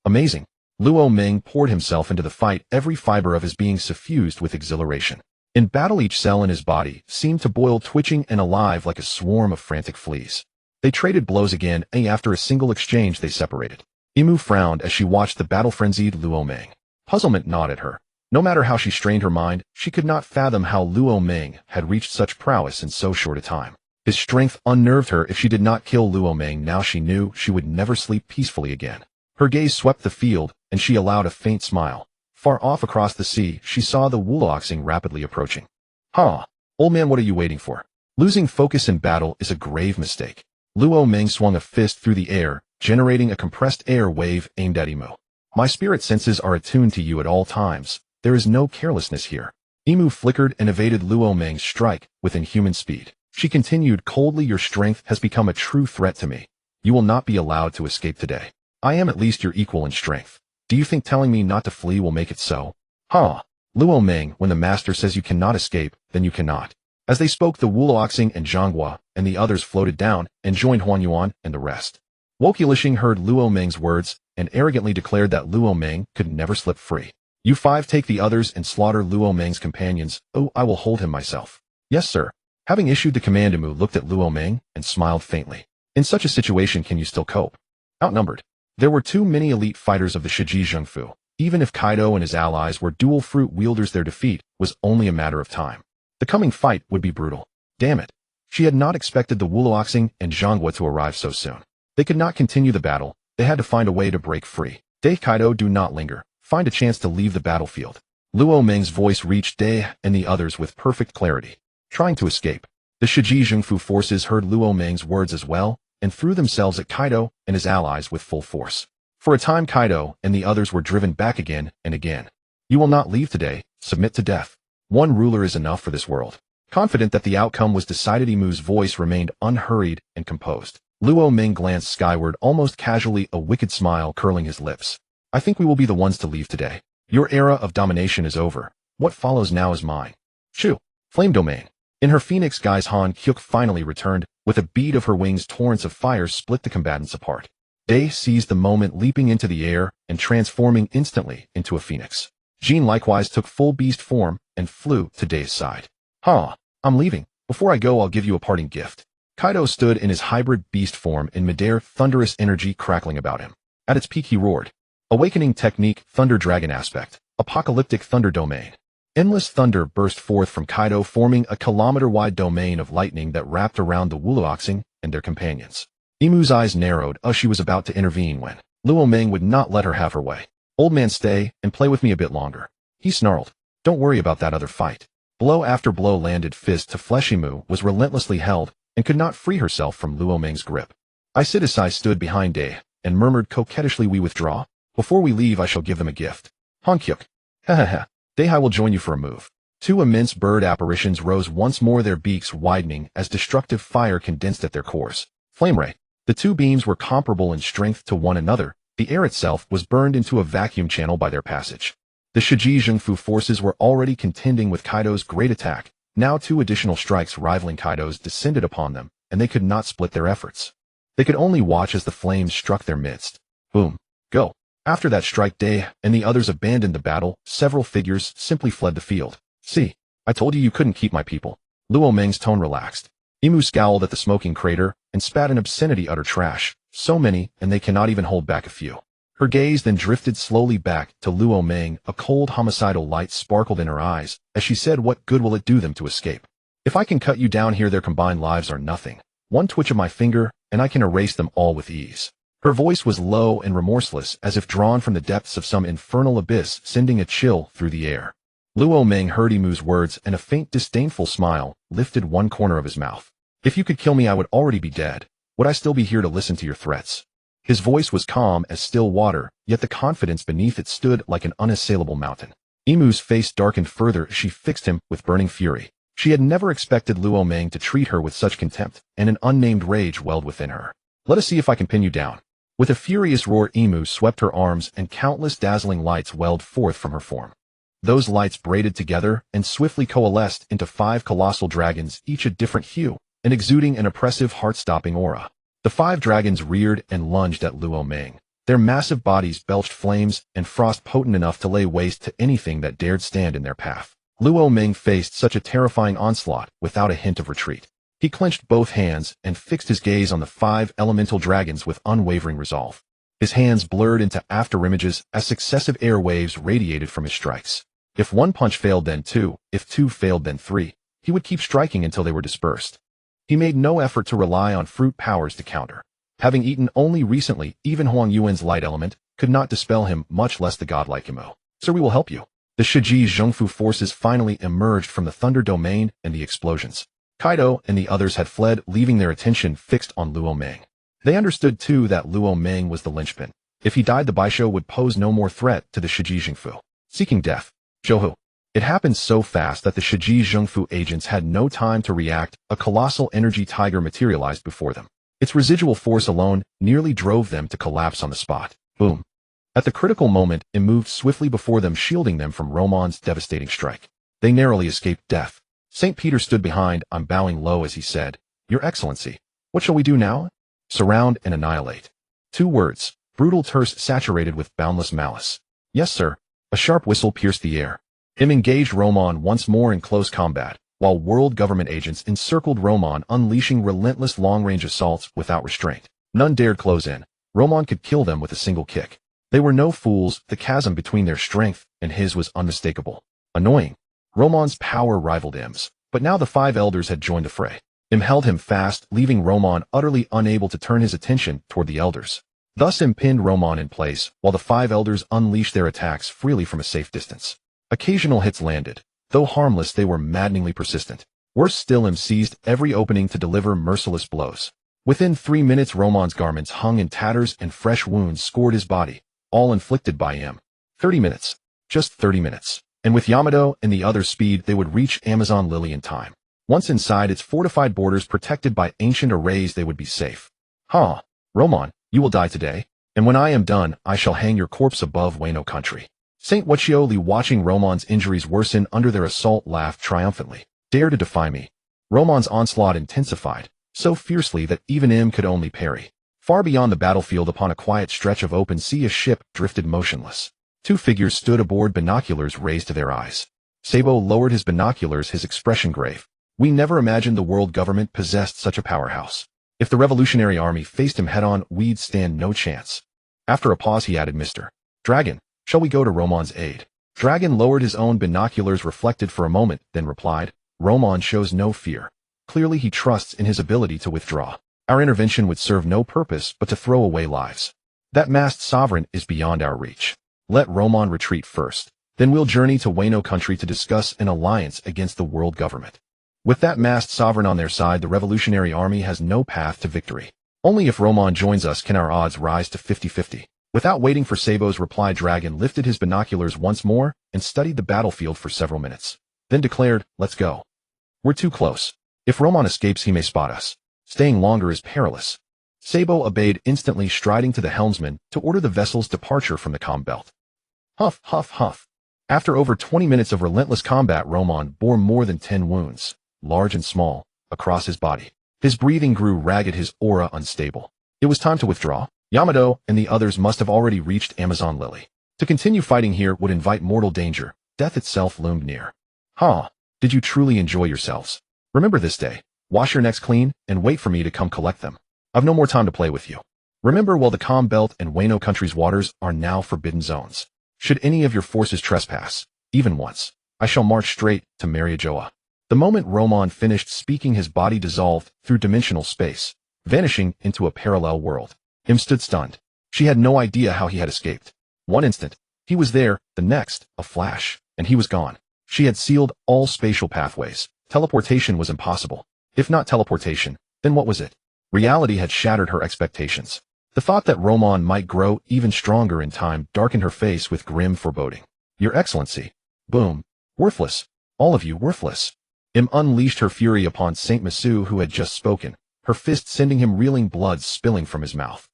Speaker 1: Amazing. Luo Ming poured himself into the fight, every fiber of his being suffused with exhilaration. In battle, each cell in his body seemed to boil, twitching and alive like a swarm of frantic fleas. They traded blows again, and after a single exchange they separated. Imu frowned as she watched the battle-frenzied Luo Ming. Puzzlement gnawed at her. No matter how she strained her mind, she could not fathom how Luo Ming had reached such prowess in so short a time. His strength unnerved her. If she did not kill Luo Ming now, she knew she would never sleep peacefully again. Her gaze swept the field, and she allowed a faint smile. Far off across the sea, she saw the Wuloxing rapidly approaching. Huh. Old man, what are you waiting for? Losing focus in battle is a grave mistake. Luo Ming swung a fist through the air, generating a compressed air wave aimed at Imu. My spirit senses are attuned to you at all times. There is no carelessness here. Imu flickered and evaded Luo Ming's strike with inhuman speed. She continued coldly, your strength has become a true threat to me. You will not be allowed to escape today. I am at least your equal in strength. Do you think telling me not to flee will make it so? Huh. Luo Ming, when the master says you cannot escape, then you cannot. As they spoke, the Wuloxing and Zhanghua and the others floated down and joined Huan Yuan and the rest. Wokulishing heard Luo Ming's words and arrogantly declared that Luo Ming could never slip free. You five take the others and slaughter Luo Ming's companions. Oh, I will hold him myself. Yes, sir. Having issued the command, Imu looked at Luo Ming and smiled faintly. In such a situation, can you still cope? Outnumbered. There were too many elite fighters of the Shiji Zhengfu. Even if Kaido and his allies were dual fruit wielders, their defeat was only a matter of time. The coming fight would be brutal. Damn it. She had not expected the Wuloxing and Zhanghua to arrive so soon. They could not continue the battle. They had to find a way to break free. Dai Kaido, do not linger. Find a chance to leave the battlefield. Luo Ming's voice reached Dai and the others with perfect clarity. Trying to escape. The Shiji Zhengfu forces heard Luo Ming's words as well, and threw themselves at Kaido and his allies with full force. For a time, Kaido and the others were driven back again and again. You will not leave today. Submit to death. One ruler is enough for this world. Confident that the outcome was decided, Imu's voice remained unhurried and composed. Luo Ming glanced skyward almost casually, a wicked smile curling his lips. I think we will be the ones to leave today. Your era of domination is over. What follows now is mine. Shoo! Flame domain. In her phoenix guise, Han Hyuk finally returned. With a beat of her wings, torrents of fire split the combatants apart. Dai seized the moment, leaping into the air and transforming instantly into a phoenix. Jean likewise took full beast form and flew to Dai's side. Huh, I'm leaving. Before I go, I'll give you a parting gift. Kaido stood in his hybrid beast form in midair, thunderous energy crackling about him. At its peak he roared. Awakening technique, thunder dragon aspect, apocalyptic thunder domain. Endless thunder burst forth from Kaido, forming a kilometer-wide domain of lightning that wrapped around the Wuloxing and their companions. Imu's eyes narrowed as she was about to intervene when Luo Ming would not let her have her way. Old man, stay and play with me a bit longer. He snarled. Don't worry about that other fight. Blow after blow landed, fist to flesh. Imu was relentlessly held and could not free herself from Luo Ming's grip. Isidasai stood behind Dai and murmured coquettishly, we withdraw. Before we leave, I shall give them a gift. Hankyuk. Ha. Dai will join you for a move. Two immense bird apparitions rose once more, their beaks widening as destructive fire condensed at their cores. Flame ray. The two beams were comparable in strength to one another. The air itself was burned into a vacuum channel by their passage. The Shiji Zhengfu forces were already contending with Kaido's great attack. Now two additional strikes rivaling Kaido's descended upon them, and they could not split their efforts. They could only watch as the flames struck their midst. Boom. Go. After that strike, Dai and the others abandoned the battle. Several figures simply fled the field. See, I told you you couldn't keep my people. Luo Ming's tone relaxed. Imu scowled at the smoking crater and spat an obscenity, utter trash. So many, and they cannot even hold back a few. Her gaze then drifted slowly back to Luo Ming. A cold homicidal light sparkled in her eyes as she said, what good will it do them to escape? If I can cut you down here, their combined lives are nothing. One twitch of my finger, and I can erase them all with ease. Her voice was low and remorseless, as if drawn from the depths of some infernal abyss, sending a chill through the air. Luo Ming heard Imu's words, and a faint disdainful smile lifted one corner of his mouth. If you could kill me, I would already be dead. Would I still be here to listen to your threats? His voice was calm as still water, yet the confidence beneath it stood like an unassailable mountain. Imu's face darkened further as she fixed him with burning fury. She had never expected Luo Ming to treat her with such contempt, and an unnamed rage welled within her. Let us see if I can pin you down. With a furious roar, Imu swept her arms, and countless dazzling lights welled forth from her form. Those lights braided together and swiftly coalesced into 5 colossal dragons, each a different hue, and exuding an oppressive, heart-stopping aura. The 5 dragons reared and lunged at Luo Ming. Their massive bodies belched flames and frost potent enough to lay waste to anything that dared stand in their path. Luo Ming faced such a terrifying onslaught without a hint of retreat. He clenched both hands and fixed his gaze on the 5 elemental dragons with unwavering resolve. His hands blurred into afterimages as successive air waves radiated from his strikes. If one punch failed, then two, if two failed, then three. He would keep striking until they were dispersed. He made no effort to rely on fruit powers to counter. Having eaten only recently, even Huang Yuan's light element could not dispel him, much less the godlike Imo. Sir, we will help you. The Shiji Zhengfu forces finally emerged from the Thunder Domain and the explosions. Kaido and the others had fled, leaving their attention fixed on Luo Meng. They understood too that Luo Meng was the linchpin. If he died, the Baisho would pose no more threat to the Shiji Zhengfu. Seeking death. Zhouhu. It happened so fast that the Shiji Zhengfu agents had no time to react. A colossal energy tiger materialized before them. Its residual force alone nearly drove them to collapse on the spot. Boom. At the critical moment, it moved swiftly before them, shielding them from Roman's devastating strike. They narrowly escaped death. St. Peter stood behind, bowing low as he said, "Your Excellency, what shall we do now?" "Surround and annihilate." 2 words, brutal, terse, saturated with boundless malice. "Yes, sir." A sharp whistle pierced the air. Him engaged Roman once more in close combat, while world government agents encircled Roman, unleashing relentless long-range assaults without restraint. None dared close in. Roman could kill them with a single kick. They were no fools. The chasm between their strength and his was unmistakable. Annoying. Roman's power rivaled Im's, but now the 5 elders had joined the fray. Im held him fast, leaving Roman utterly unable to turn his attention toward the elders. Thus Im pinned Roman in place, while the 5 elders unleashed their attacks freely from a safe distance. Occasional hits landed. Though harmless, they were maddeningly persistent. Worse still, Im seized every opening to deliver merciless blows. Within 3 minutes, Roman's garments hung in tatters and fresh wounds scored his body, all inflicted by Im. 30 minutes. Just 30 minutes. And with Yamato and the others' speed, they would reach Amazon Lily in time. Once inside its fortified borders protected by ancient arrays, they would be safe. "Huh. Roman, you will die today. And when I am done, I shall hang your corpse above Wano Country." Saint Wachioli, watching Roman's injuries worsen under their assault, laughed triumphantly. "Dare to defy me." Roman's onslaught intensified, so fiercely that even Im could only parry. Far beyond the battlefield, upon a quiet stretch of open sea, a ship drifted motionless. 2 figures stood aboard, binoculars raised to their eyes. Sabo lowered his binoculars, his expression grave. "We never imagined the world government possessed such a powerhouse. If the Revolutionary Army faced him head-on, we'd stand no chance." After a pause, he added, "Mr. Dragon, shall we go to Roman's aid?" Dragon lowered his own binoculars, reflected for a moment, then replied, "Roman shows no fear. Clearly he trusts in his ability to withdraw. Our intervention would serve no purpose but to throw away lives. That masked sovereign is beyond our reach. Let Roman retreat first. Then we'll journey to Wano Country to discuss an alliance against the world government. With that masked sovereign on their side, the Revolutionary Army has no path to victory. Only if Roman joins us can our odds rise to 50-50. Without waiting for Sabo's reply, Dragon lifted his binoculars once more and studied the battlefield for several minutes. Then declared, "Let's go. We're too close. If Roman escapes, he may spot us. Staying longer is perilous." Sabo obeyed instantly, striding to the helmsman to order the vessel's departure from the comm belt. Huff, huff, huff. After over 20 minutes of relentless combat, Roman bore more than 10 wounds, large and small, across his body. His breathing grew ragged, his aura unstable. It was time to withdraw. Yamato and the others must have already reached Amazon Lily. To continue fighting here would invite mortal danger. Death itself loomed near. "Huh. Did you truly enjoy yourselves? Remember this day. Wash your necks clean and wait for me to come collect them. I've no more time to play with you. Remember, while the comm belt and Wano Country's waters are now forbidden zones. Should any of your forces trespass, even once, I shall march straight to Mariajoa." The moment Roman finished speaking, his body dissolved through dimensional space, vanishing into a parallel world. Im stood stunned. She had no idea how he had escaped. One instant, he was there, the next, a flash, and he was gone. She had sealed all spatial pathways. Teleportation was impossible. If not teleportation, then what was it? Reality had shattered her expectations. The thought that Roman might grow even stronger in time darkened her face with grim foreboding. "Your Excellency." Boom. "Worthless. All of you worthless." Im unleashed her fury upon Saint Masu, who had just spoken, her fist sending him reeling, blood spilling from his mouth.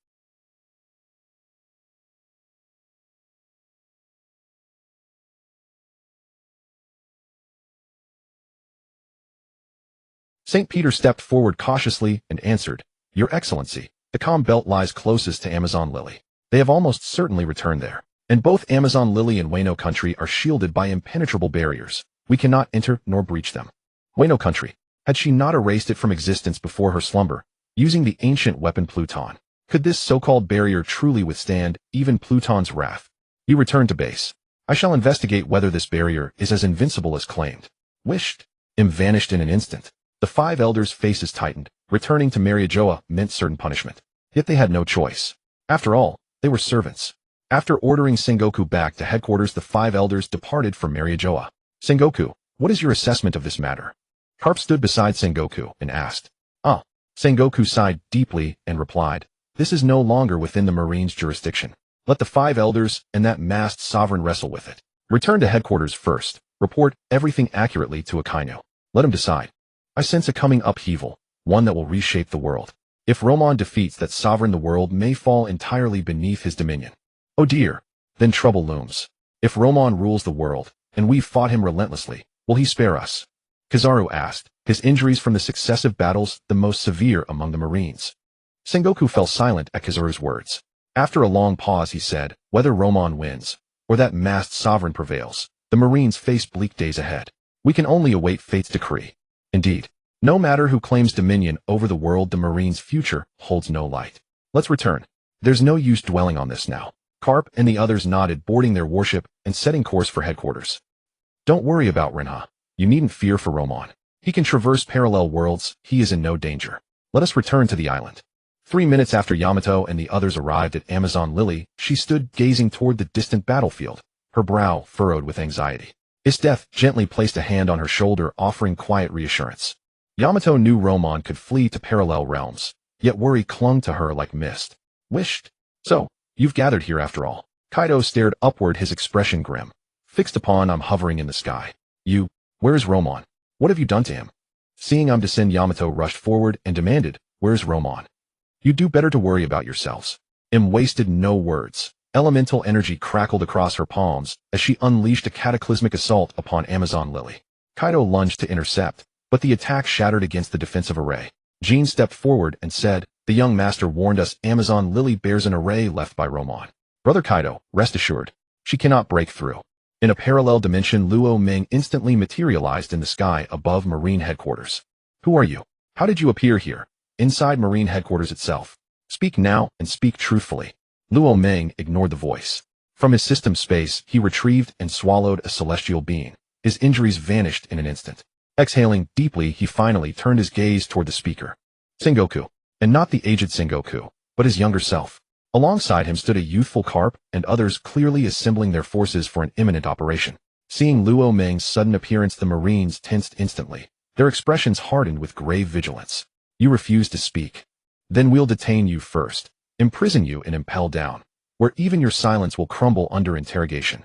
Speaker 1: St. Peter stepped forward cautiously and answered, "Your Excellency, the comm belt lies closest to Amazon Lily. They have almost certainly returned there. And both Amazon Lily and Wano Country are shielded by impenetrable barriers. We cannot enter nor breach them." Wano Country. Had she not erased it from existence before her slumber, using the ancient weapon Pluton? Could this so-called barrier truly withstand even Pluton's wrath? He returned to base. I shall investigate whether this barrier is as invincible as claimed. Wished. Vanished in an instant. The 5 elders' faces tightened. Returning to Mariajoa meant certain punishment. Yet they had no choice. After all, they were servants. After ordering Sengoku back to headquarters, the 5 elders departed for Mariajoa. Sengoku, what is your assessment of this matter? Carp stood beside Sengoku and asked. Sengoku sighed deeply and replied, this is no longer within the Marine's jurisdiction. Let the 5 elders and that masked sovereign wrestle with it. Return to headquarters first. Report everything accurately to Akainu. Let him decide. I sense a coming upheaval, one that will reshape the world. If Roman defeats that sovereign, the world may fall entirely beneath his dominion. Oh dear, then trouble looms. If Roman rules the world, and we've fought him relentlessly, will he spare us? Kizaru asked, his injuries from the successive battles the most severe among the Marines. Sengoku fell silent at Kizaru's words. After a long pause he said, whether Roman wins, or that masked sovereign prevails, the Marines face bleak days ahead. We can only await fate's decree. Indeed, no matter who claims dominion over the world, the Marines' future holds no light. Let's return. There's no use dwelling on this now. Carp and the others nodded, boarding their warship and setting course for headquarters. Don't worry about Rinha. You needn't fear for Roman. He can traverse parallel worlds. He is in no danger. Let us return to the island. 3 minutes after Yamato and the others arrived at Amazon Lily, she stood gazing toward the distant battlefield, her brow furrowed with anxiety. Death gently placed a hand on her shoulder, offering quiet reassurance. Yamato knew Roman could flee to parallel realms, yet worry clung to her like mist. Wished. So, you've gathered here after all. Kaido stared upward, his expression grim. Fixed upon I'm hovering in the sky. Where's Roman? What have you done to him? Seeing I'm descend, Yamato rushed forward and demanded, where's Roman? You do better to worry about yourselves. Wasted no words. Elemental energy crackled across her palms as she unleashed a cataclysmic assault upon Amazon Lily. Kaido lunged to intercept, but the attack shattered against the defensive array. Jean stepped forward and said, the young master warned us Amazon Lily bears an array left by Roman. Brother Kaido, rest assured, she cannot break through. In a parallel dimension, Luo Ming instantly materialized in the sky above Marine headquarters. Who are you? How did you appear here? Inside Marine headquarters itself. Speak now and speak truthfully. Luo Ming ignored the voice. From his system space, he retrieved and swallowed a celestial being. His injuries vanished in an instant. Exhaling deeply, he finally turned his gaze toward the speaker. Sengoku. And not the aged Sengoku, but his younger self. Alongside him stood a youthful Carp and others, clearly assembling their forces for an imminent operation. Seeing Luo Ming's sudden appearance, the Marines tensed instantly. Their expressions hardened with grave vigilance. You refuse to speak. Then we'll detain you first, imprison you and impel down, where even your silence will crumble under interrogation.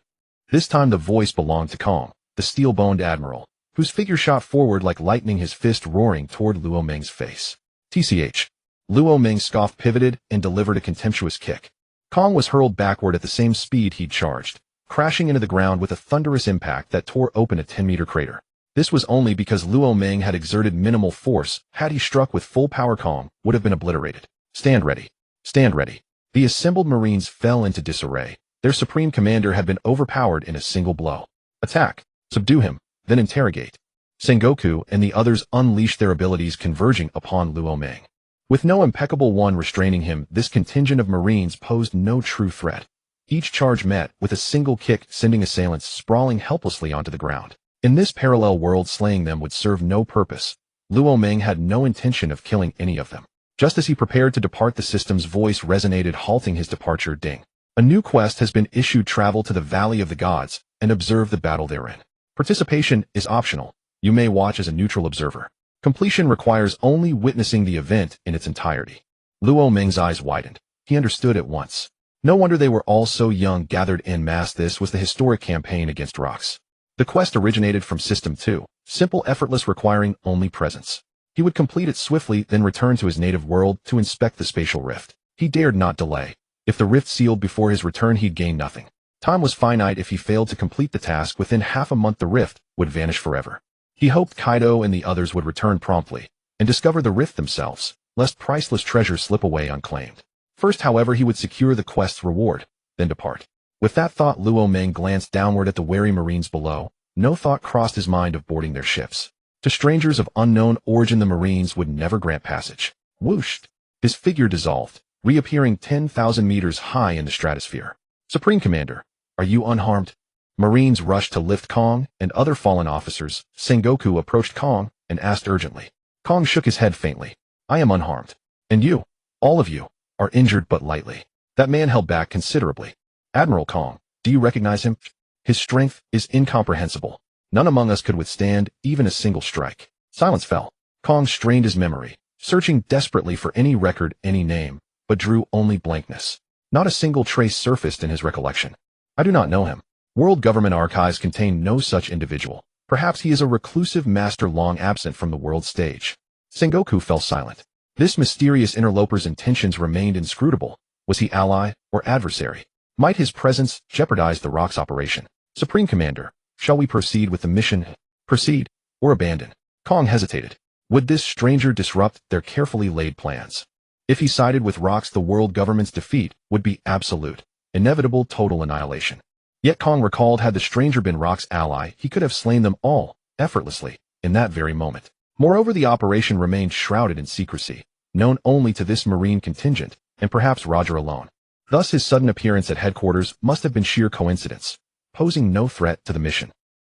Speaker 1: This time the voice belonged to Kong, the steel-boned admiral, whose figure shot forward like lightning, his fist roaring toward Luo Ming's face. TCH. Luo Ming scoffed, pivoted, and delivered a contemptuous kick. Kong was hurled backward at the same speed he'd charged, crashing into the ground with a thunderous impact that tore open a 10-meter crater. This was only because Luo Ming had exerted minimal force. Had he struck with full power, Kong would have been obliterated. Stand ready. Stand ready. The assembled Marines fell into disarray. Their supreme commander had been overpowered in a single blow. Attack. Subdue him, then interrogate. Sengoku and the others unleashed their abilities, converging upon Luo Ming. With no impeccable one restraining him, this contingent of Marines posed no true threat. Each charge met with a single kick, sending assailants sprawling helplessly onto the ground. In this parallel world, slaying them would serve no purpose. Luo Ming had no intention of killing any of them. Just as he prepared to depart, the system's voice resonated, halting his departure. Ding. A new quest has been issued. Travel to the Valley of the Gods and observe the battle therein. Participation is optional. You may watch as a neutral observer. Completion requires only witnessing the event in its entirety. Luo Ming's eyes widened. He understood at once. No wonder they were all so young, gathered en masse. This was the historic campaign against rocks. The quest originated from System 2, simple, effortless, requiring only presence. He would complete it swiftly, then return to his native world to inspect the spatial rift. He dared not delay. If the rift sealed before his return, he'd gain nothing. Time was finite. If he failed to complete the task within half a month, the rift would vanish forever. He hoped Kaido and the others would return promptly and discover the rift themselves, lest priceless treasures slip away unclaimed. First, however, he would secure the quest's reward, then depart. With that thought, Luo Ming glanced downward at the wary Marines below. No thought crossed his mind of boarding their ships. To strangers of unknown origin, the Marines would never grant passage. Whooshed. His figure dissolved, reappearing 10,000 meters high in the stratosphere. Supreme Commander, are you unharmed? Marines rushed to lift Kong and other fallen officers. Sengoku approached Kong and asked urgently. Kong shook his head faintly. I am unharmed. And you, all of you, are injured but lightly. That man held back considerably. Admiral Kong, do you recognize him? His strength is incomprehensible. None among us could withstand even a single strike. Silence fell. Kong strained his memory, searching desperately for any record, any name, but drew only blankness. Not a single trace surfaced in his recollection. I do not know him. World government archives contain no such individual. Perhaps he is a reclusive master long absent from the world stage. Sengoku fell silent. This mysterious interloper's intentions remained inscrutable. Was he ally or adversary? Might his presence jeopardize the Rock's operation? Supreme Commander, shall we proceed with the mission? Proceed or abandon? Kong hesitated. Would this stranger disrupt their carefully laid plans? If he sided with Rock's, the world government's defeat would be absolute, inevitable total annihilation. Yet Kong recalled, had the stranger been Rock's ally, he could have slain them all, effortlessly, in that very moment. Moreover, the operation remained shrouded in secrecy, known only to this Marine contingent, and perhaps Roger alone. Thus his sudden appearance at headquarters must have been sheer coincidence, posing no threat to the mission.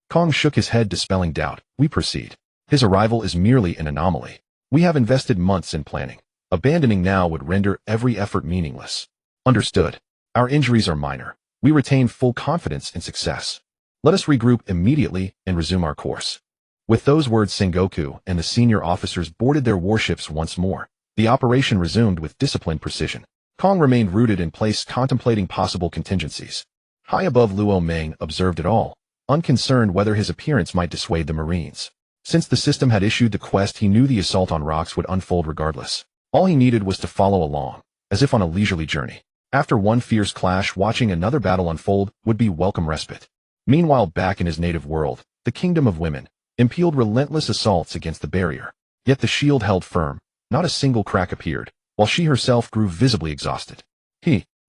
Speaker 1: Kong shook his head, dispelling doubt. We proceed. His arrival is merely an anomaly. We have invested months in planning. Abandoning now would render every effort meaningless. Understood. Our injuries are minor. We retain full confidence in success. Let us regroup immediately and resume our course. With those words, Sengoku and the senior officers boarded their warships once more. The operation resumed with disciplined precision. Kong remained rooted in place, contemplating possible contingencies. High above, Luo Meng observed it all, unconcerned whether his appearance might dissuade the Marines. Since the system had issued the quest, he knew the assault on Rocks would unfold regardless. All he needed was to follow along, as if on a leisurely journey. After one fierce clash, watching another battle unfold would be welcome respite. Meanwhile, back in his native world, the Kingdom of Women impelled relentless assaults against the barrier. Yet the shield held firm. Not a single crack appeared, while she herself grew visibly exhausted.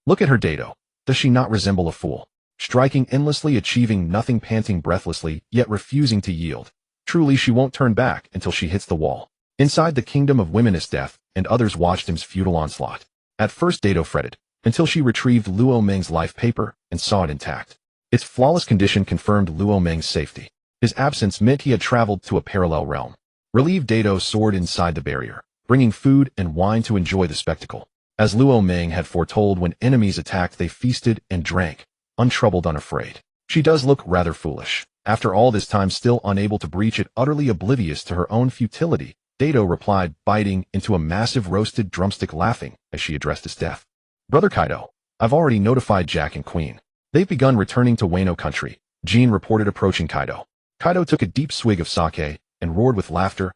Speaker 1: Look at her, Dado. Does she not resemble a fool? Striking endlessly, achieving nothing, panting breathlessly, yet refusing to yield. Truly, she won't turn back until she hits the wall. Inside the Kingdom of Women is death, and others watched him's futile onslaught. At first Dado fretted, until she retrieved Luo Meng's life paper and saw it intact. Its flawless condition confirmed Luo Meng's safety. His absence meant he had traveled to a parallel realm. Relieved, Dado soared inside the barrier, bringing food and wine to enjoy the spectacle. As Luo Meng had foretold, when enemies attacked they feasted and drank, untroubled, unafraid. She does look rather foolish. After all this time, still unable to breach it, utterly oblivious to her own futility, Dado replied, biting into a massive roasted drumstick, laughing as she addressed his death. Brother Kaido, I've already notified Jack and Queen. They've begun returning to Wano Country, Jean reported, approaching Kaido. Kaido took a deep swig of sake and roared with laughter.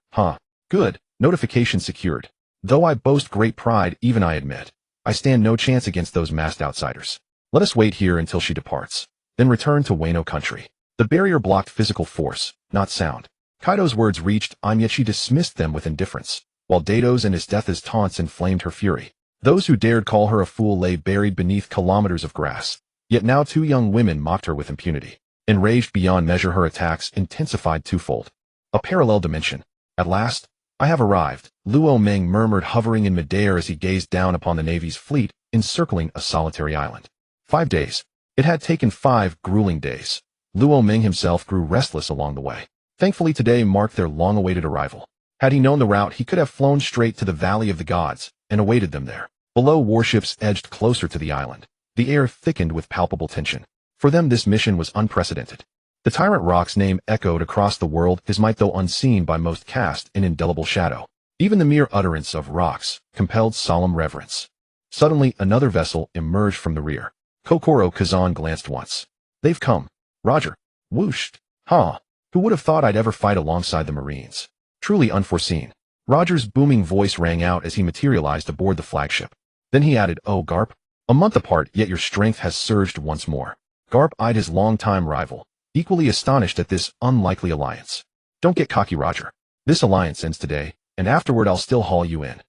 Speaker 1: Good. Notification secured. Though I boast great pride, even I admit, I stand no chance against those masked outsiders. Let us wait here until she departs, then return to Wano Country. The barrier blocked physical force, not sound. Kaido's words reached An, yet she dismissed them with indifference, while Dado's and his death's taunts inflamed her fury. Those who dared call her a fool lay buried beneath kilometers of grass. Yet now two young women mocked her with impunity. Enraged beyond measure, her attacks intensified twofold. A parallel dimension. At last, I have arrived, Luo Meng murmured, hovering in midair as he gazed down upon the Navy's fleet encircling a solitary island. 5 days. It had taken 5 grueling days. Luo Meng himself grew restless along the way. Thankfully, today marked their long-awaited arrival. Had he known the route, he could have flown straight to the Valley of the Gods and awaited them there. Below, warships edged closer to the island. The air thickened with palpable tension. For them, this mission was unprecedented. The tyrant Rock's name echoed across the world, his might, though unseen by most, cast an indelible shadow. Even the mere utterance of Rock's compelled solemn reverence. Suddenly, another vessel emerged from the rear. Kokoro Kazan glanced once. They've come. Roger. Whooshed. Who would have thought I'd ever fight alongside the Marines? Truly unforeseen. Roger's booming voice rang out as he materialized aboard the flagship. Then he added, Oh, Garp. A month apart, yet your strength has surged once more. Garp eyed his longtime rival, equally astonished at this unlikely alliance. Don't get cocky, Roger. This alliance ends today, and afterward I'll still haul you in.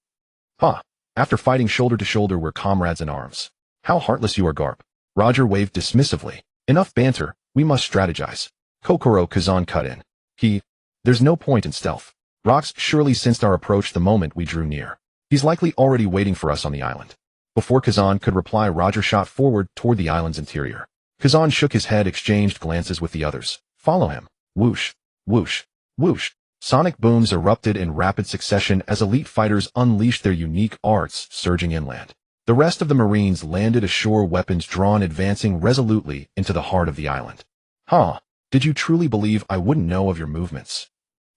Speaker 1: After fighting shoulder to shoulder, we're comrades in arms. How heartless you are, Garp. Roger waved dismissively. Enough banter, we must strategize. Kokoro Kazan cut in. There's no point in stealth. Rox surely sensed our approach the moment we drew near. He's likely already waiting for us on the island. Before Kazan could reply, Roger shot forward toward the island's interior. Kazan shook his head, exchanged glances with the others. Follow him. Whoosh, whoosh, whoosh. Sonic booms erupted in rapid succession as elite fighters unleashed their unique arts, surging inland. The rest of the Marines landed ashore, weapons drawn, advancing resolutely into the heart of the island. Huh, did you truly believe I wouldn't know of your movements?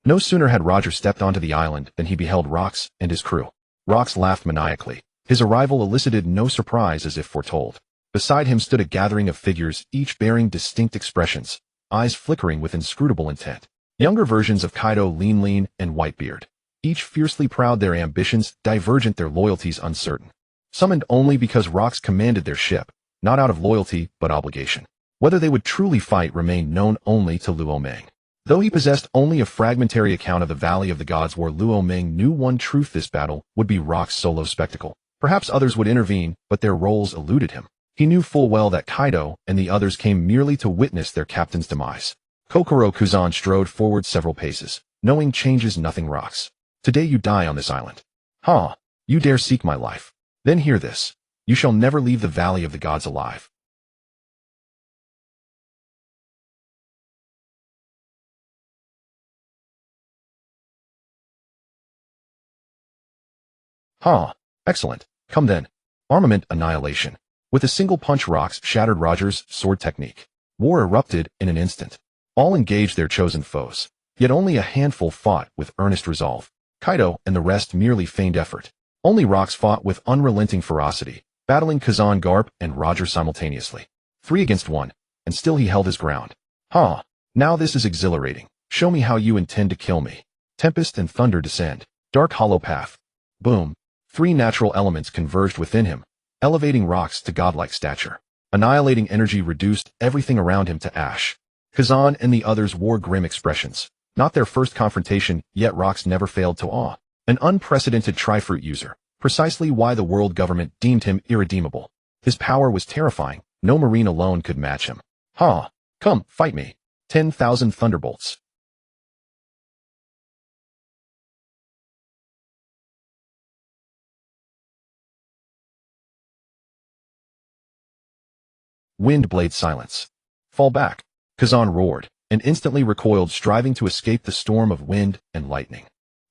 Speaker 1: No sooner had Roger stepped onto the island than he beheld Rox and his crew. Rox laughed maniacally. His arrival elicited no surprise, as if foretold. Beside him stood a gathering of figures, each bearing distinct expressions, eyes flickering with inscrutable intent. Younger versions of Kaido, lean and Whitebeard. Each fiercely proud, their ambitions divergent, their loyalties uncertain. Summoned only because Rox commanded their ship, not out of loyalty but obligation. Whether they would truly fight remained known only to Luo Meng. Though he possessed only a fragmentary account of the Valley of the Gods War, Luo Meng knew one truth: this battle would be Rox's solo spectacle. Perhaps others would intervene, but their roles eluded him. He knew full well that Kaido and the others came merely to witness their captain's demise. Kokoro Kuzan strode forward several paces. Knowing changes nothing. Rox, today you die on this island. Huh, you dare seek my life? Then hear this. You shall never leave the Valley of the Gods alive. Huh, excellent. Come then. Armament annihilation. With a single punch, Rox shattered Roger's sword technique. War erupted in an instant. All engaged their chosen foes. Yet only a handful fought with earnest resolve. Kaido and the rest merely feigned effort. Only Rox fought with unrelenting ferocity, battling Kazan, Garp, and Roger simultaneously. 3 against 1, and still he held his ground. Huh, now this is exhilarating. Show me how you intend to kill me. Tempest and thunder descend. Dark hollow path. Boom. 3 natural elements converged within him, elevating Rox to godlike stature. Annihilating energy reduced everything around him to ash. Kazan and the others wore grim expressions. Not their first confrontation, yet Rox never failed to awe. An unprecedented Trifruit user, precisely why the world government deemed him irredeemable. His power was terrifying. No Marine alone could match him. Huh, come, fight me. 10,000 thunderbolts. Wind blade silence. Fall back. Kazan roared, and instantly recoiled, striving to escape the storm of wind and lightning.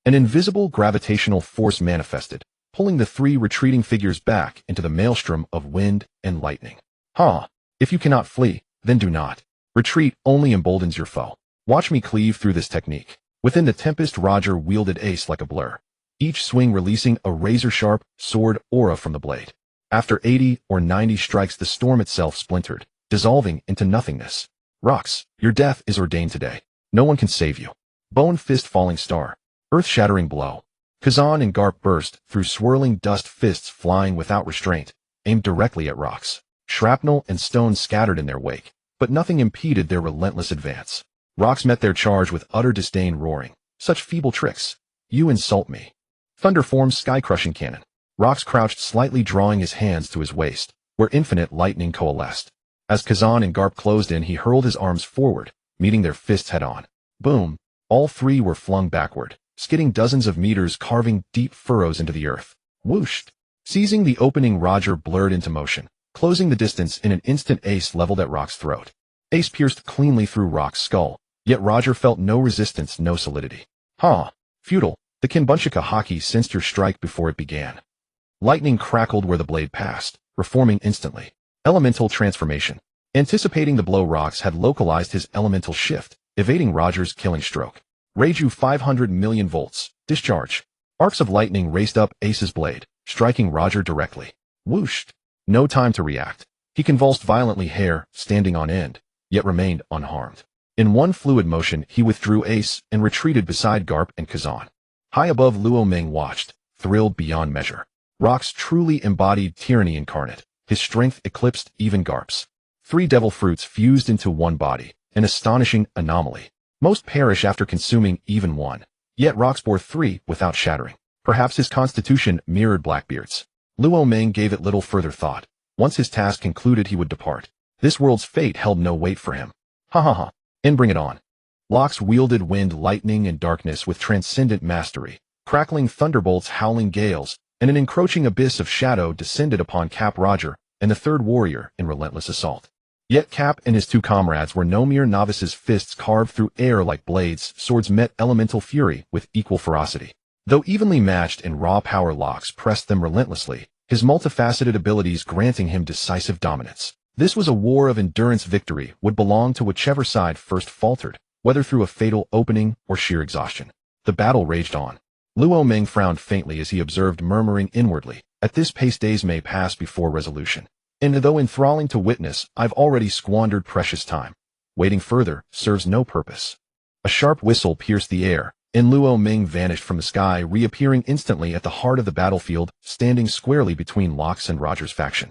Speaker 1: An invisible gravitational force manifested, pulling the 3 retreating figures back into the maelstrom of wind and lightning. Huh, if you cannot flee, then do not. Retreat only emboldens your foe. Watch me cleave through this technique. Within the tempest, Roger wielded ace like a blur, each swing releasing a razor-sharp sword aura from the blade. After 80 or 90 strikes, the storm itself splintered, dissolving into nothingness. Rox, your death is ordained today. No one can save you. Bone fist, falling star. Earth-shattering blow. Kazan and Garp burst through, swirling dust, fists flying without restraint, aimed directly at Rox. Shrapnel and stones scattered in their wake, but nothing impeded their relentless advance. Rox met their charge with utter disdain, roaring, "Such feeble tricks! You insult me!" Thunder forms, sky-crushing cannon. Rox crouched slightly, drawing his hands to his waist, where infinite lightning coalesced. As Kazan and Garp closed in, he hurled his arms forward, meeting their fists head-on. Boom! All 3 were flung backward, skidding dozens of meters, carving deep furrows into the earth. Whoosh! Seizing the opening, Roger blurred into motion, closing the distance in an instant. Ace leveled at Rox's throat. Ace pierced cleanly through Rox's skull, yet Roger felt no resistance, no solidity. Huh! Futile. The Kinbunshika haki sensed your strike before it began. Lightning crackled where the blade passed, reforming instantly. Elemental transformation. Anticipating the blow, Rox had localized his elemental shift, evading Roger's killing stroke. Reiju 500 million volts. Discharge. Arcs of lightning raced up Ace's blade, striking Roger directly. Whoosh! No time to react. He convulsed violently, hair standing on end, yet remained unharmed. In one fluid motion, he withdrew Ace and retreated beside Garp and Kazan. High above, Luo Meng watched, thrilled beyond measure. Rox truly embodied tyranny incarnate. His strength eclipsed even Garp's. 3 devil fruits fused into one body, an astonishing anomaly. Most perish after consuming even one, yet Rox bore 3 without shattering. Perhaps his constitution mirrored Blackbeard's. Luo Meng gave it little further thought. Once his task concluded, he would depart. This world's fate held no weight for him. Ha ha ha, and bring it on. Lox wielded wind, lightning, and darkness with transcendent mastery, crackling thunderbolts, howling gales, and an encroaching abyss of shadow descended upon Cap Roger and the third warrior in relentless assault. Yet Cap and his two comrades were no mere novices. Fists carved through air like blades, swords met elemental fury with equal ferocity. Though evenly matched in raw power, Locks pressed them relentlessly, his multifaceted abilities granting him decisive dominance. This was a war of endurance. Victory would belong to whichever side first faltered, whether through a fatal opening or sheer exhaustion. The battle raged on. Luo Meng frowned faintly as he observed, murmuring inwardly, "At this pace days may pass before resolution. And though enthralling to witness, I've already squandered precious time. Waiting further serves no purpose." A sharp whistle pierced the air, and Luo Meng vanished from the sky, reappearing instantly at the heart of the battlefield, standing squarely between Locke's and Roger's faction.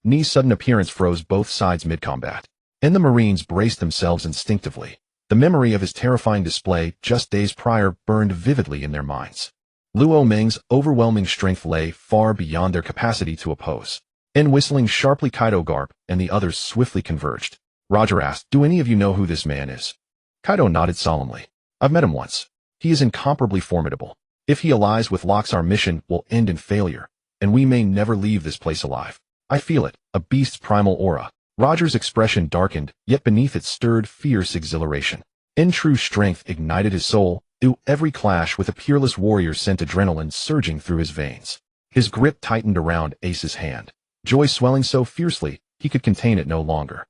Speaker 1: Ni's sudden appearance froze both sides mid-combat, and the Marines braced themselves instinctively. The memory of his terrifying display just days prior burned vividly in their minds. Luo Meng's overwhelming strength lay far beyond their capacity to oppose. And whistling sharply, Kaido gulped, and the others swiftly converged. Roger asked, "Do any of you know who this man is?" Kaido nodded solemnly. "I've met him once. He is incomparably formidable. If he allies with Locks, our mission will end in failure, and we may never leave this place alive. I feel it, a beast's primal aura." Roger's expression darkened, yet beneath it stirred fierce exhilaration. In true strength ignited his soul. Every clash with a peerless warrior sent adrenaline surging through his veins. His grip tightened around Ace's hand, joy swelling so fiercely he could contain it no longer.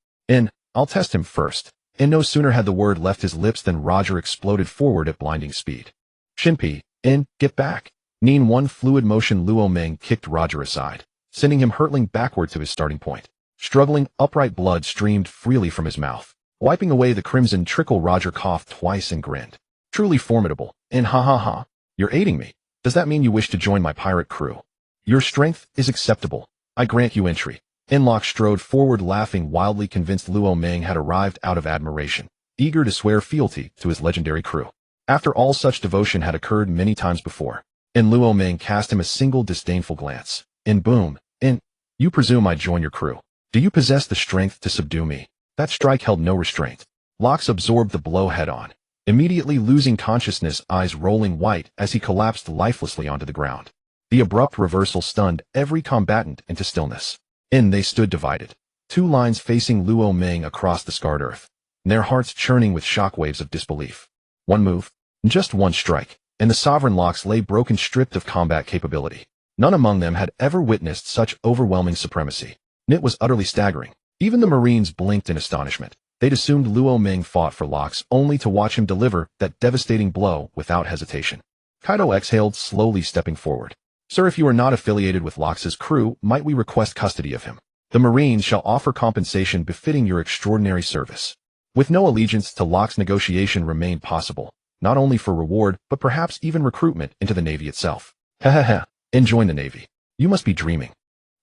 Speaker 1: "I'll test him first." And no sooner had the word left his lips than Roger exploded forward at blinding speed. "Shinpei, get back." In one fluid motion, Luo Meng kicked Roger aside, sending him hurtling backward to his starting point. Struggling upright, blood streamed freely from his mouth. Wiping away the crimson trickle, Roger coughed twice and grinned. "Truly formidable. And ha ha ha. You're aiding me. Does that mean you wish to join my pirate crew? Your strength is acceptable. I grant you entry." Locke strode forward, laughing wildly, convinced Luo Meng had arrived out of admiration, eager to swear fealty to his legendary crew. After all, such devotion had occurred many times before. Luo Meng cast him a single disdainful glance. Boom. "You presume I join your crew? Do you possess the strength to subdue me?" That strike held no restraint. Locks absorbed the blow head-on, immediately losing consciousness, eyes rolling white as he collapsed lifelessly onto the ground. The abrupt reversal stunned every combatant into stillness. They stood divided, two lines facing Luo Meng across the scarred earth, their hearts churning with shockwaves of disbelief. One move, just one strike, and the sovereign Locks lay broken, stripped of combat capability. None among them had ever witnessed such overwhelming supremacy. It was utterly staggering. Even the Marines blinked in astonishment. They'd assumed Luo Meng fought for Locks, only to watch him deliver that devastating blow without hesitation. Kaido exhaled, slowly stepping forward. "Sir, if you are not affiliated with Locks' crew, might we request custody of him? The Marines shall offer compensation befitting your extraordinary service." With no allegiance to Locks, negotiation remained possible, not only for reward, but perhaps even recruitment into the Navy itself. "Heh, join the Navy. You must be dreaming.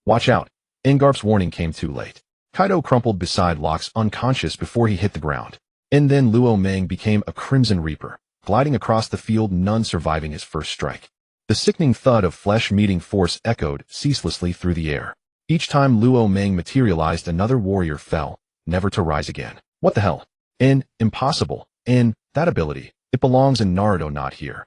Speaker 1: Watch out." Garp's warning came too late. Kaido crumpled beside Locks, unconscious before he hit the ground. Then Luo Meng became a crimson reaper, gliding across the field, none surviving his first strike. The sickening thud of flesh meeting force echoed ceaselessly through the air. Each time Luo Meng materialized, another warrior fell, never to rise again. What the hell? Impossible. That ability, it belongs in Naruto, not here.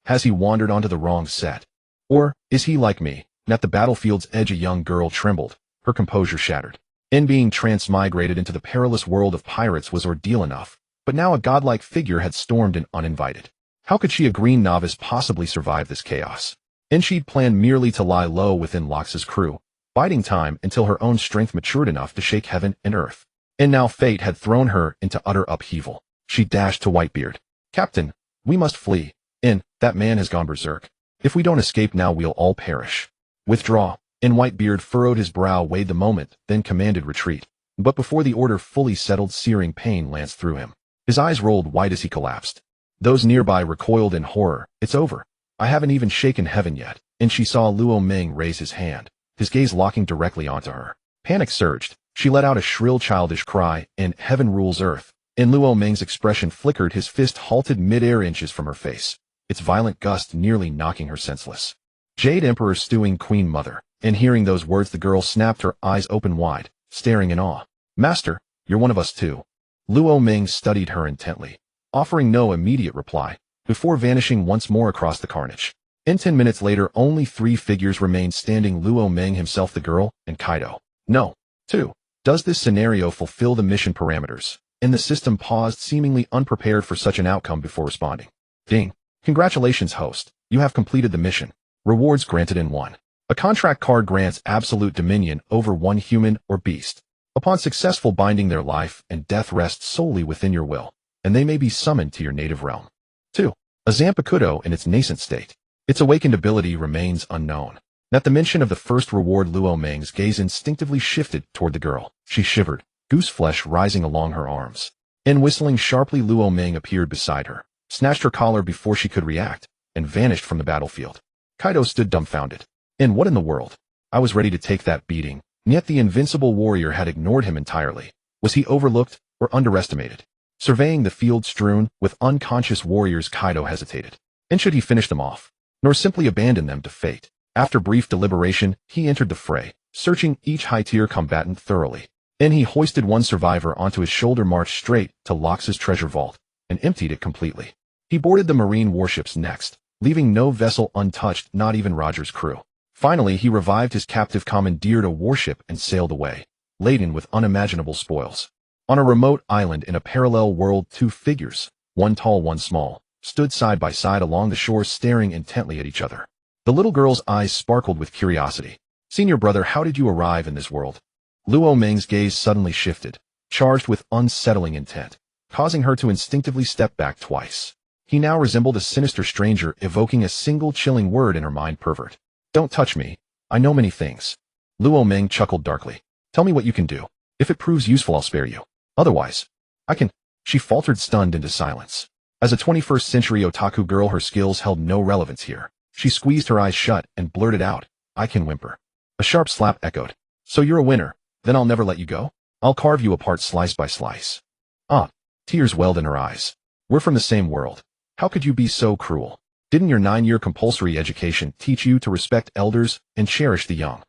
Speaker 1: Has he wandered onto the wrong set? Or is he like me? At the battlefield's edge, a young girl trembled, her composure shattered. Being transmigrated into the perilous world of pirates was ordeal enough, but now a godlike figure had stormed in uninvited. How could she, a green novice, possibly survive this chaos? She'd planned merely to lie low within Locks' crew, biding time until her own strength matured enough to shake heaven and earth. Now fate had thrown her into utter upheaval. She dashed to Whitebeard. "Captain, we must flee. That man has gone berserk. If we don't escape now, we'll all perish." "Withdraw." Whitebeard furrowed his brow, weighed the moment, then commanded retreat. But before the order fully settled, searing pain lanced through him. His eyes rolled wide as he collapsed. Those nearby recoiled in horror. "It's over. I haven't even shaken heaven yet." She saw Luo Meng raise his hand, his gaze locking directly onto her. Panic surged. She let out a shrill childish cry, "Heaven rules earth." Luo Meng's expression flickered, his fist halted mid-air, inches from her face, its violent gust nearly knocking her senseless. "Jade Emperor stewing Queen Mother." Hearing those words, the girl snapped, her eyes open wide, staring in awe. "Master, you're one of us too." Luo Meng studied her intently, offering no immediate reply, before vanishing once more across the carnage. In 10 minutes later, only 3 figures remained standing: Luo Meng himself, the girl, and Kaido. No. 2. Does this scenario fulfill the mission parameters? And the system paused, seemingly unprepared for such an outcome before responding. Ding. Congratulations, host. You have completed the mission. Rewards granted in 1. A contract card grants absolute dominion over one human or beast. Upon successful binding, their life and death rests solely within your will, and they may be summoned to your native realm. 2. A Zanpakuto in its nascent state. Its awakened ability remains unknown. At the mention of the first reward, Luo Meng's gaze instinctively shifted toward the girl. She shivered, goose flesh rising along her arms. And whistling sharply, Luo Meng appeared beside her, snatched her collar before she could react, and vanished from the battlefield. Kaido stood dumbfounded. And what in the world? I was ready to take that beating, and yet the invincible warrior had ignored him entirely. Was he overlooked or underestimated? Surveying the field strewn with unconscious warriors, Kaido hesitated. And should he finish them off, nor simply abandon them to fate? After brief deliberation, he entered the fray, searching each high-tier combatant thoroughly. Then he hoisted one survivor onto his shoulder, marched straight to Lox's treasure vault, and emptied it completely. He boarded the marine warships next, leaving no vessel untouched, not even Roger's crew. Finally, he revived his captive, commandeered a warship, and sailed away, laden with unimaginable spoils. On a remote island in a parallel world, 2 figures, one tall, one small, stood side by side along the shore, staring intently at each other. The little girl's eyes sparkled with curiosity. "Senior brother, how did you arrive in this world?" Luo Meng's gaze suddenly shifted, charged with unsettling intent, causing her to instinctively step back twice. He now resembled a sinister stranger, evoking a single chilling word in her mind: pervert. "Don't touch me. I know many things." Luo Meng chuckled darkly. "Tell me what you can do. If it proves useful, I'll spare you. Otherwise, I can—" She faltered, stunned into silence. As a 21st century otaku girl, her skills held no relevance here. She squeezed her eyes shut and blurted out, "I can whimper." A sharp slap echoed. "So you're a winner? Then I'll never let you go. I'll carve you apart slice by slice." Ah! Tears welled in her eyes. "We're from the same world. How could you be so cruel? Didn't your 9-year compulsory education teach you to respect elders and cherish the young?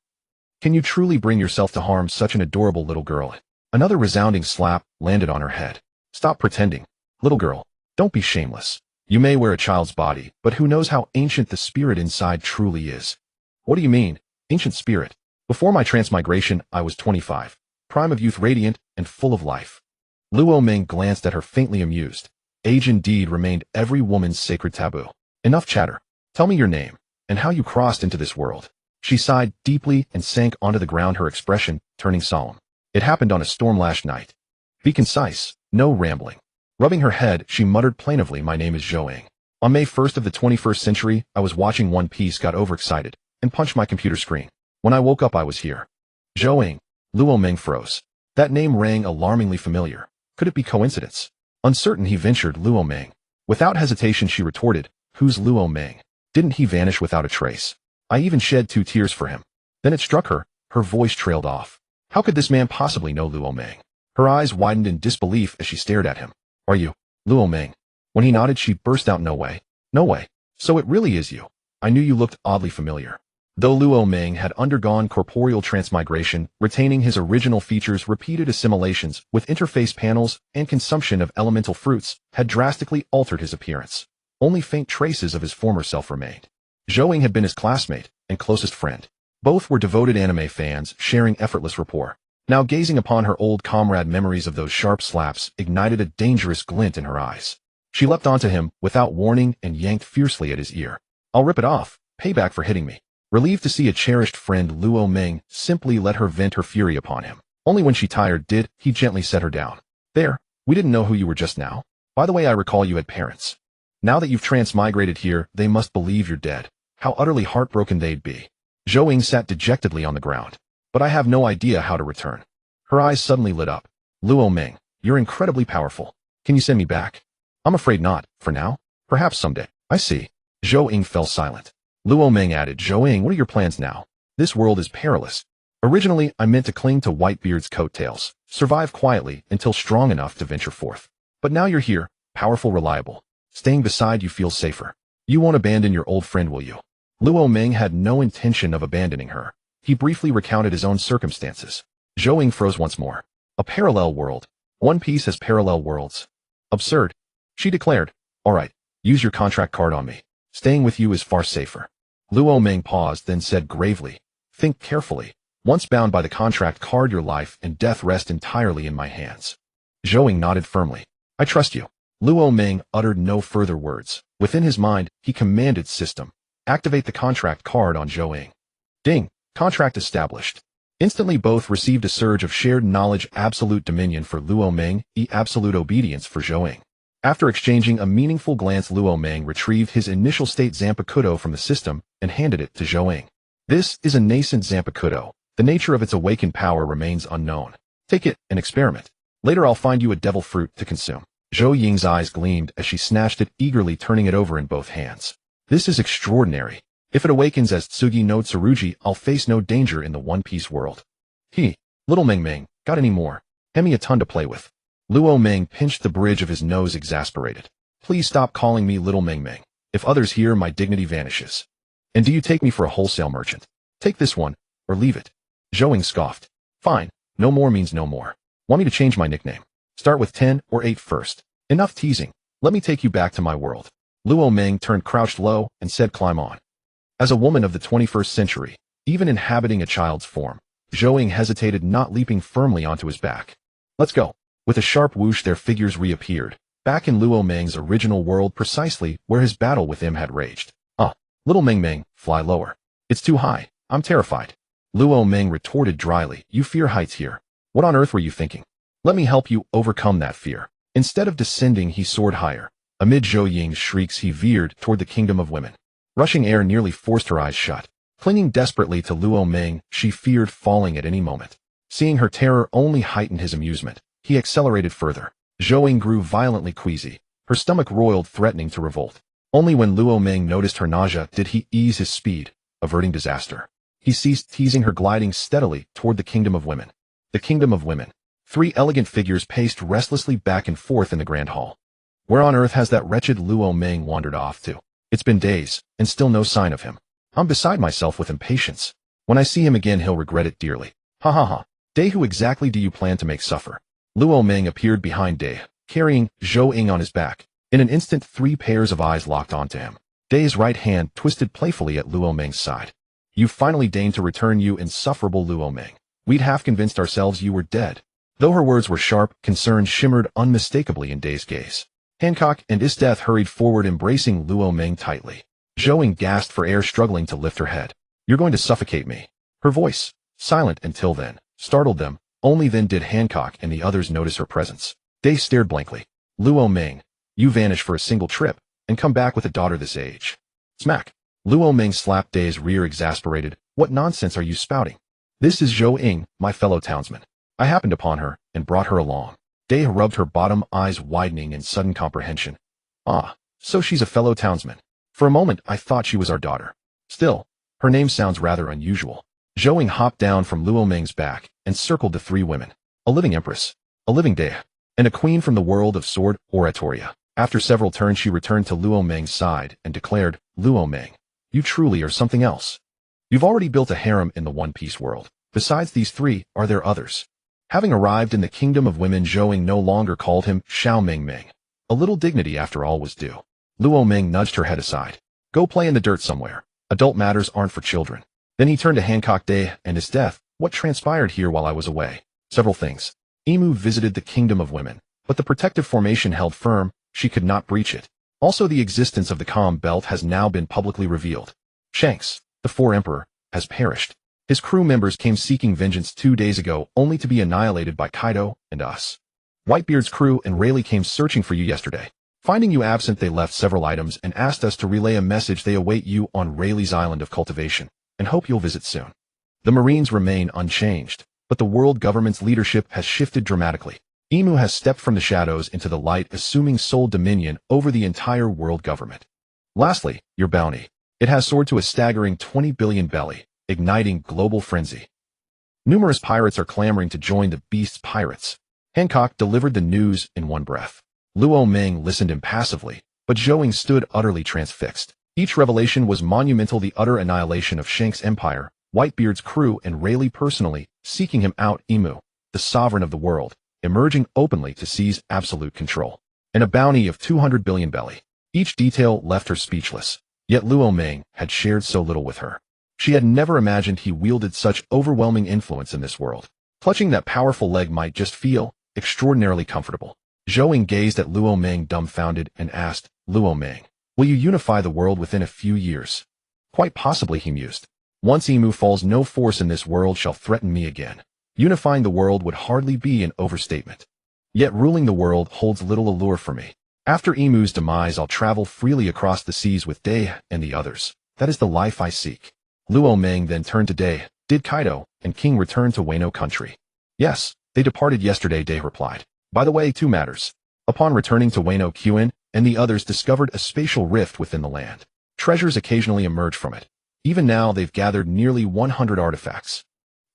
Speaker 1: Can you truly bring yourself to harm such an adorable little girl?" Another resounding slap landed on her head. "Stop pretending. Little girl, don't be shameless. You may wear a child's body, but who knows how ancient the spirit inside truly is." "What do you mean, ancient spirit? Before my transmigration, I was 25, prime of youth, radiant and full of life." Luo Meng glanced at her, faintly amused. Age indeed remained every woman's sacred taboo. "Enough chatter. Tell me your name, and how you crossed into this world." She sighed deeply and sank onto the ground, her expression turning solemn. "It happened on a storm-lashed night." "Be concise, no rambling." Rubbing her head, she muttered plaintively, "My name is Zhou. On May 1st of the 21st century, I was watching One Piece, got overexcited, and punched my computer screen. When I woke up, I was here." Zhou. Luo Meng froze. That name rang alarmingly familiar. Could it be coincidence? Uncertain, he ventured, "Luo Meng." Without hesitation, she retorted, "Who's Luo Meng? Didn't he vanish without a trace? I even shed 2 tears for him." Then it struck her. Her voice trailed off. How could this man possibly know Luo Meng? Her eyes widened in disbelief as she stared at him. "Are you Luo Meng?" When he nodded, she burst out, "No way. No way. So it really is you. I knew you looked oddly familiar." Though Luo Meng had undergone corporeal transmigration, retaining his original features, repeated assimilations with interface panels and consumption of elemental fruits had drastically altered his appearance. Only faint traces of his former self remained. Zhou had been his classmate and closest friend. Both were devoted anime fans, sharing effortless rapport. Now, gazing upon her old comrade, memories of those sharp slaps ignited a dangerous glint in her eyes. She leapt onto him without warning and yanked fiercely at his ear. "I'll rip it off. Payback for hitting me." Relieved to see a cherished friend, Luo Meng simply let her vent her fury upon him. Only when she tired did he gently set her down. "There, we didn't know who you were just now. By the way, I recall you had parents. Now that you've transmigrated here, they must believe you're dead. How utterly heartbroken they'd be." Zhou sat dejectedly on the ground. "But I have no idea how to return." Her eyes suddenly lit up. "Luo Meng, you're incredibly powerful. Can you send me back?" "I'm afraid not, for now. Perhaps someday." "I see." Zhou fell silent. Luo Meng added, "Zhou, what are your plans now? This world is perilous. Originally, I meant to cling to Whitebeard's coattails, survive quietly until strong enough to venture forth. But now you're here, powerful, reliable. Staying beside you feels safer. You won't abandon your old friend, will you?" Luo Meng had no intention of abandoning her. He briefly recounted his own circumstances. Zhou froze once more. "A parallel world. One Piece has parallel worlds." "Absurd," she declared. "All right, use your contract card on me. Staying with you is far safer. Luo Ming paused, then said gravely, think carefully. Once bound by the contract card, your life and death rest entirely in my hands. Zhou Ying nodded firmly. I trust you. Luo Ming uttered no further words. Within his mind, he commanded system. Activate the contract card on Zhou Ying. Ding. Contract established. Instantly both received a surge of shared knowledge, absolute dominion for Luo Ming, absolute obedience for Zhou Ying. After exchanging a meaningful glance, Luo Ming retrieved his initial state Zanpakuto from the system and handed it to Zhou Ying. This is a nascent Zanpakuto. The nature of its awakened power remains unknown. Take it and experiment. Later I'll find you a devil fruit to consume. Zhou Ying's eyes gleamed as she snatched it, eagerly turning it over in both hands. This is extraordinary. If it awakens as Tsugi no Tsurugi, I'll face no danger in the One Piece world. Little Ming Ming, got any more? Hand me a ton to play with. Luo Ming pinched the bridge of his nose, exasperated. Please stop calling me Little Ming Ming. If others hear, my dignity vanishes. And do you take me for a wholesale merchant? Take this one, or leave it. Zhou Ying scoffed. Fine, no more means no more. Want me to change my nickname? Start with 10 or 8 first. Enough teasing. Let me take you back to my world. Luo Ming turned crouched low and said, climb on. As a woman of the 21st century, even inhabiting a child's form, Zhou Ying hesitated, not leaping firmly onto his back. Let's go. With a sharp whoosh, their figures reappeared, back in Luo Ming's original world, precisely where his battle with him had raged. Little Ming Ming, fly lower. It's too high. I'm terrified. Luo Ming retorted dryly, you fear heights here. What on earth were you thinking? Let me help you overcome that fear. Instead of descending, he soared higher. Amid Zhou Ying's shrieks, he veered toward the kingdom of women. Rushing air nearly forced her eyes shut. Clinging desperately to Luo Ming, she feared falling at any moment. Seeing her terror only heightened his amusement. He accelerated further. Zhou Ying grew violently queasy. Her stomach roiled, threatening to revolt. Only when Luo Ming noticed her nausea did he ease his speed, averting disaster. He ceased teasing her, gliding steadily toward the kingdom of women. The kingdom of women. 3 elegant figures paced restlessly back and forth in the grand hall. Where on earth has that wretched Luo Ming wandered off to? It's been days, and still no sign of him. I'm beside myself with impatience. When I see him again, he'll regret it dearly. Ha ha ha. Dai, who exactly do you plan to make suffer? Luo Ming appeared behind Dai, carrying Zhou Ying on his back. In an instant, 3 pairs of eyes locked onto him. Dai's right hand twisted playfully at Luo Ming's side. You finally deigned to return, you insufferable Luo Ming. We'd half convinced ourselves you were dead. Though her words were sharp, concern shimmered unmistakably in Dai's gaze. Hancock and Isdeath hurried forward, embracing Luo Ming tightly. Zhou Ying gasped for air, struggling to lift her head. You're going to suffocate me. Her voice, silent until then, startled them. Only then did Hancock and the others notice her presence. Dai stared blankly. Luo Ming, you vanish for a single trip, and come back with a daughter this age. Smack. Luo Ming slapped Dai's rear, exasperated. What nonsense are you spouting? This is Zhou Ying, my fellow townsman. I happened upon her, and brought her along. Dai rubbed her bottom, eyes widening in sudden comprehension. Ah, so she's a fellow townsman. For a moment I thought she was our daughter. Still, her name sounds rather unusual. Zhou Ying hopped down from Luo Ming's back, and circled the 3 women. A living empress, a living Dai, and a queen from the world of sword oratoria. After several turns she returned to Luo Ming's side, and declared, Luo Ming, you truly are something else. You've already built a harem in the One Piece world. Besides these 3, are there others? Having arrived in the kingdom of women, Zhou Ying no longer called him Xiao Ming Ming. A little dignity after all was due. Luo Ming nudged her head aside. Go play in the dirt somewhere. Adult matters aren't for children. Then he turned to Hancock. Dai and his death. What transpired here while I was away? Several things. Imu visited the kingdom of women, but the protective formation held firm. She could not breach it. Also, the existence of the Calm Belt has now been publicly revealed. Shanks, the 4 Emperor, has perished. His crew members came seeking vengeance 2 days ago, only to be annihilated by Kaido and us. Whitebeard's crew and Rayleigh came searching for you yesterday. Finding you absent, they left several items and asked us to relay a message. They await you on Rayleigh's island of cultivation, and hope you'll visit soon. The Marines remain unchanged, but the world government's leadership has shifted dramatically. Imu has stepped from the shadows into the light, assuming sole dominion over the entire world government. Lastly, your bounty. It has soared to a staggering 20 billion belly, igniting global frenzy. Numerous pirates are clamoring to join the Beast's pirates. Hancock delivered the news in one breath. Luo Ming listened impassively, but Zhou Ying stood utterly transfixed. Each revelation was monumental: the utter annihilation of Shanks' empire, Whitebeard's crew, and Rayleigh personally seeking him out. Imu, the sovereign of the world, emerging openly to seize absolute control. And a bounty of 200 billion belly. Each detail left her speechless. Yet Luo Ming had shared so little with her. She had never imagined he wielded such overwhelming influence in this world. Clutching that powerful leg might just feel extraordinarily comfortable. Zhou Ying gazed at Luo Ming dumbfounded and asked, Luo Ming, will you unify the world within a few years? Quite possibly, he mused. Once Emu falls, no force in this world shall threaten me again. Unifying the world would hardly be an overstatement. Yet ruling the world holds little allure for me. After Emu's demise, I'll travel freely across the seas with Dai and the others. That is the life I seek. Luo Ming then turned to Dai. Did Kaido and King return to Wano Country? Yes, they departed yesterday, Dai replied. By the way, two matters. Upon returning to Wano, Qin and the others discovered a spatial rift within the land. Treasures occasionally emerge from it. Even now, they've gathered nearly 100 artifacts.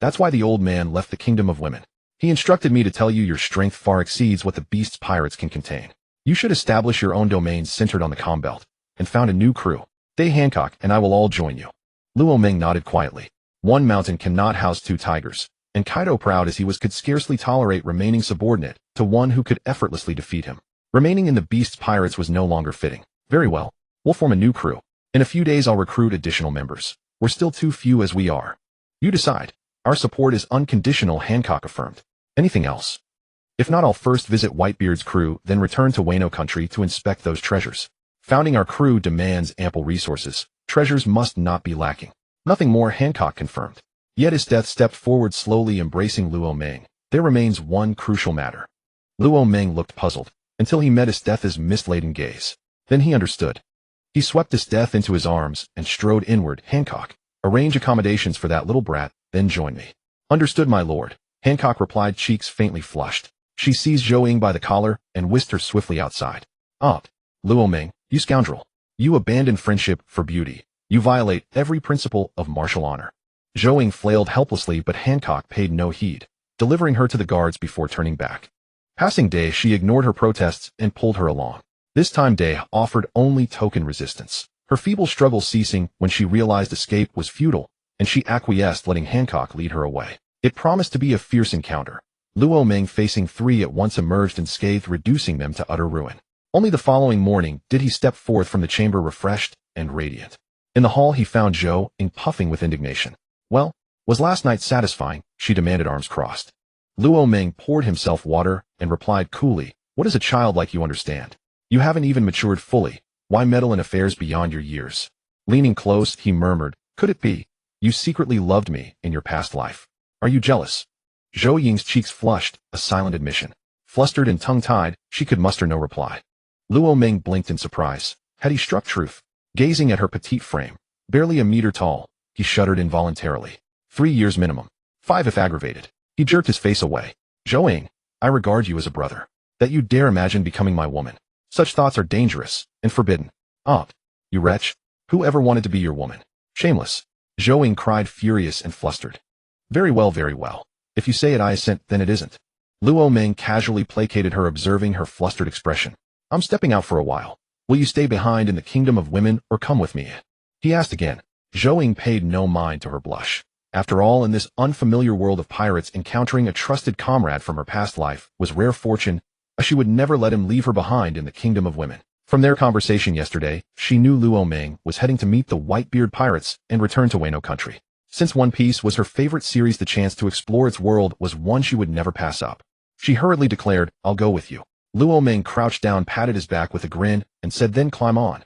Speaker 1: That's why the old man left the Kingdom of Women. He instructed me to tell you your strength far exceeds what the beast's pirates can contain. You should establish your own domain centered on the calm belt and found a new crew. Dai Hancock and I will all join you. Luo Ming nodded quietly. One mountain cannot house two tigers, and Kaido, proud as he was, could scarcely tolerate remaining subordinate to one who could effortlessly defeat him. Remaining in the beast's pirates was no longer fitting. Very well, we'll form a new crew. In a few days I'll recruit additional members. We're still too few as we are. You decide. Our support is unconditional, Hancock affirmed. Anything else? If not, I'll first visit Whitebeard's crew, then return to Wano Country to inspect those treasures. Founding our crew demands ample resources. Treasures must not be lacking. Nothing more, Hancock confirmed. Yet as Death stepped forward, slowly embracing Luo Ming, there remains one crucial matter. Luo Ming looked puzzled until he met Death's mist-laden gaze. Then he understood. He swept Death into his arms and strode inward. Hancock, arrange accommodations for that little brat, then join me. Understood, my lord, Hancock replied, cheeks faintly flushed. She seized Zhou Ying by the collar and whisked her swiftly outside. Luo Ming, you scoundrel. You abandon friendship for beauty. You violate every principle of martial honor. Zhou Ying flailed helplessly, but Hancock paid no heed, delivering her to the guards before turning back. Passing Dai, she ignored her protests and pulled her along. This time Dai offered only token resistance, her feeble struggle ceasing when she realized escape was futile, and she acquiesced, letting Hancock lead her away. It promised to be a fierce encounter. Luo Ming, facing three at once, emerged unscathed, reducing them to utter ruin. Only the following morning did he step forth from the chamber refreshed and radiant. In the hall he found Zhou Ying puffing with indignation. Well, was last night satisfying? She demanded, arms crossed. Luo Ming poured himself water and replied coolly, what does a child like you understand? You haven't even matured fully. Why meddle in affairs beyond your years? Leaning close, he murmured, could it be you secretly loved me in your past life? Are you jealous? Zhou Ying's cheeks flushed, a silent admission. Flustered and tongue-tied, she could muster no reply. Luo Ming blinked in surprise. Had he struck truth? Gazing at her petite frame, barely a meter tall, he shuddered involuntarily. 3 years minimum. 5 if aggravated. He jerked his face away. Zhou Ying, I regard you as a brother. That you dare imagine becoming my woman. Such thoughts are dangerous and forbidden. You wretch. Who ever wanted to be your woman? Shameless. Zhou Ying cried, furious and flustered. Very well, very well. If you say it, I assent, then it isn't. Luo Ming casually placated her, observing her flustered expression. I'm stepping out for a while. Will you stay behind in the Kingdom of Women or come with me? He asked again. Zhou Ying paid no mind to her blush. After all, in this unfamiliar world of pirates, encountering a trusted comrade from her past life was rare fortune. She would never let him leave her behind in the Kingdom of Women. From their conversation yesterday, she knew Luo Ming was heading to meet the Whitebeard pirates and return to Wano Country. Since One Piece was her favorite series, the chance to explore its world was one she would never pass up. She hurriedly declared, I'll go with you. Luo Ming crouched down, patted his back with a grin, and said, then climb on.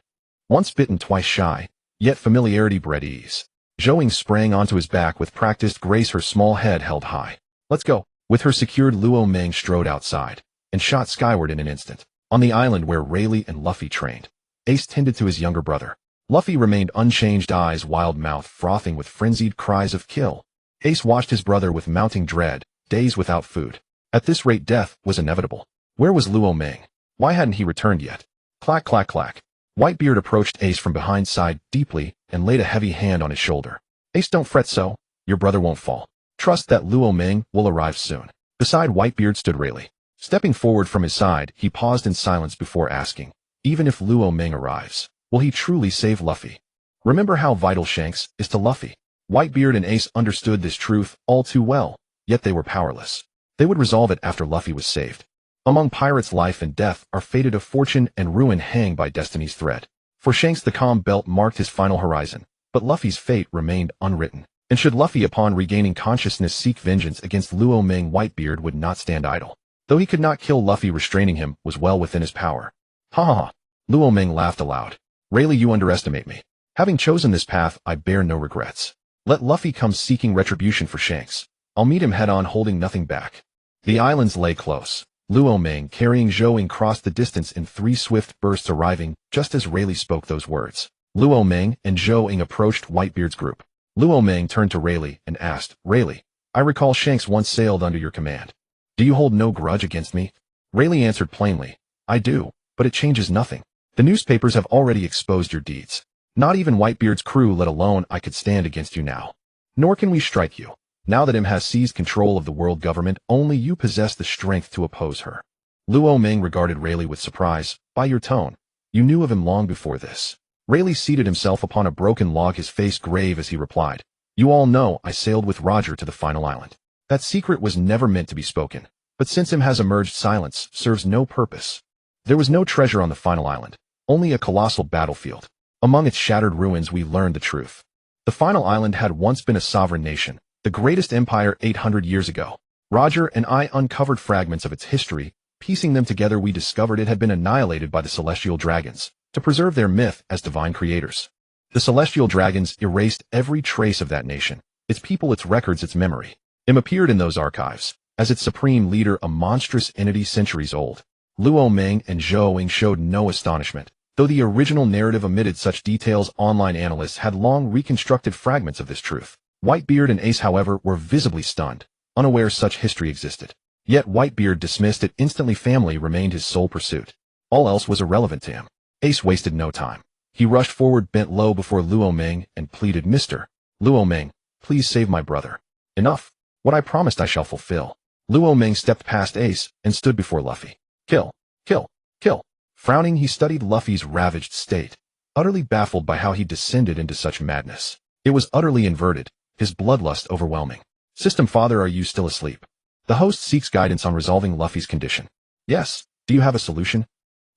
Speaker 1: Once bitten, twice shy, yet familiarity bred ease. Zhou Ying sprang onto his back with practiced grace, her small head held high. Let's go. With her secured, Luo Ming strode outside and shot skyward in an instant. On the island where Rayleigh and Luffy trained, Ace tended to his younger brother. Luffy remained unchanged, eyes wild, mouth frothing with frenzied cries of kill. Ace watched his brother with mounting dread, days without food. At this rate, death was inevitable. Where was Luo Ming? Why hadn't he returned yet? Clack, clack, clack. Whitebeard approached Ace from behind, sighed deeply, and laid a heavy hand on his shoulder. Ace, don't fret so. Your brother won't fall. Trust that Luo Ming will arrive soon. Beside Whitebeard stood Rayleigh. Stepping forward from his side, he paused in silence before asking, even if Luo Ming arrives, will he truly save Luffy? Remember how vital Shanks is to Luffy. Whitebeard and Ace understood this truth all too well, yet they were powerless. They would resolve it after Luffy was saved. Among pirates, life and death are fated, of fortune and ruin hang by destiny's thread. For Shanks, the calm belt marked his final horizon, but Luffy's fate remained unwritten. And should Luffy, upon regaining consciousness, seek vengeance against Luo Ming, Whitebeard would not stand idle. Though he could not kill Luffy, restraining him was well within his power. Ha ha ha. Luo Ming laughed aloud. Rayleigh, you underestimate me. Having chosen this path, I bear no regrets. Let Luffy come seeking retribution for Shanks. I'll meet him head-on, holding nothing back. The islands lay close. Luo Ming, carrying Zhou Ying, crossed the distance in 3 swift bursts, arriving just as Rayleigh spoke those words. Luo Ming and Zhou Ying approached Whitebeard's group. Luo Ming turned to Rayleigh and asked, Rayleigh, I recall Shanks once sailed under your command. Do you hold no grudge against me? Rayleigh answered plainly, I do, but it changes nothing. The newspapers have already exposed your deeds. Not even Whitebeard's crew, let alone I, could stand against you now. Nor can we strike you. Now that him has seized control of the world government, only you possess the strength to oppose her. Luo Ming regarded Rayleigh with surprise. By your tone, you knew of him long before this. Rayleigh seated himself upon a broken log, his face grave as he replied, You all know I sailed with Roger to the final island. That secret was never meant to be spoken, but since him has emerged, silence serves no purpose. There was no treasure on the final island, only a colossal battlefield. Among its shattered ruins we learned the truth. The final island had once been a sovereign nation, the greatest empire 800 years ago. Roger and I uncovered fragments of its history. Piecing them together, we discovered it had been annihilated by the celestial dragons to preserve their myth as divine creators. The celestial dragons erased every trace of that nation, its people, its records, its memory. Im appeared in those archives as its supreme leader, a monstrous entity centuries old. Luo Ming and Zhou Ying showed no astonishment. Though the original narrative omitted such details, online analysts had long reconstructed fragments of this truth. Whitebeard and Ace, however, were visibly stunned, unaware such history existed. Yet Whitebeard dismissed it instantly. Family remained his sole pursuit. All else was irrelevant to him. Ace wasted no time. He rushed forward, bent low before Luo Ming, and pleaded, Mr. Luo Ming, please save my brother. Enough. What I promised I shall fulfill. Luo Ming stepped past Ace and stood before Luffy. Kill, kill, kill. Frowning, he studied Luffy's ravaged state, utterly baffled by how he descended into such madness. It was utterly inverted, his bloodlust overwhelming. System Father, are you still asleep? The host seeks guidance on resolving Luffy's condition. Yes. Do you have a solution?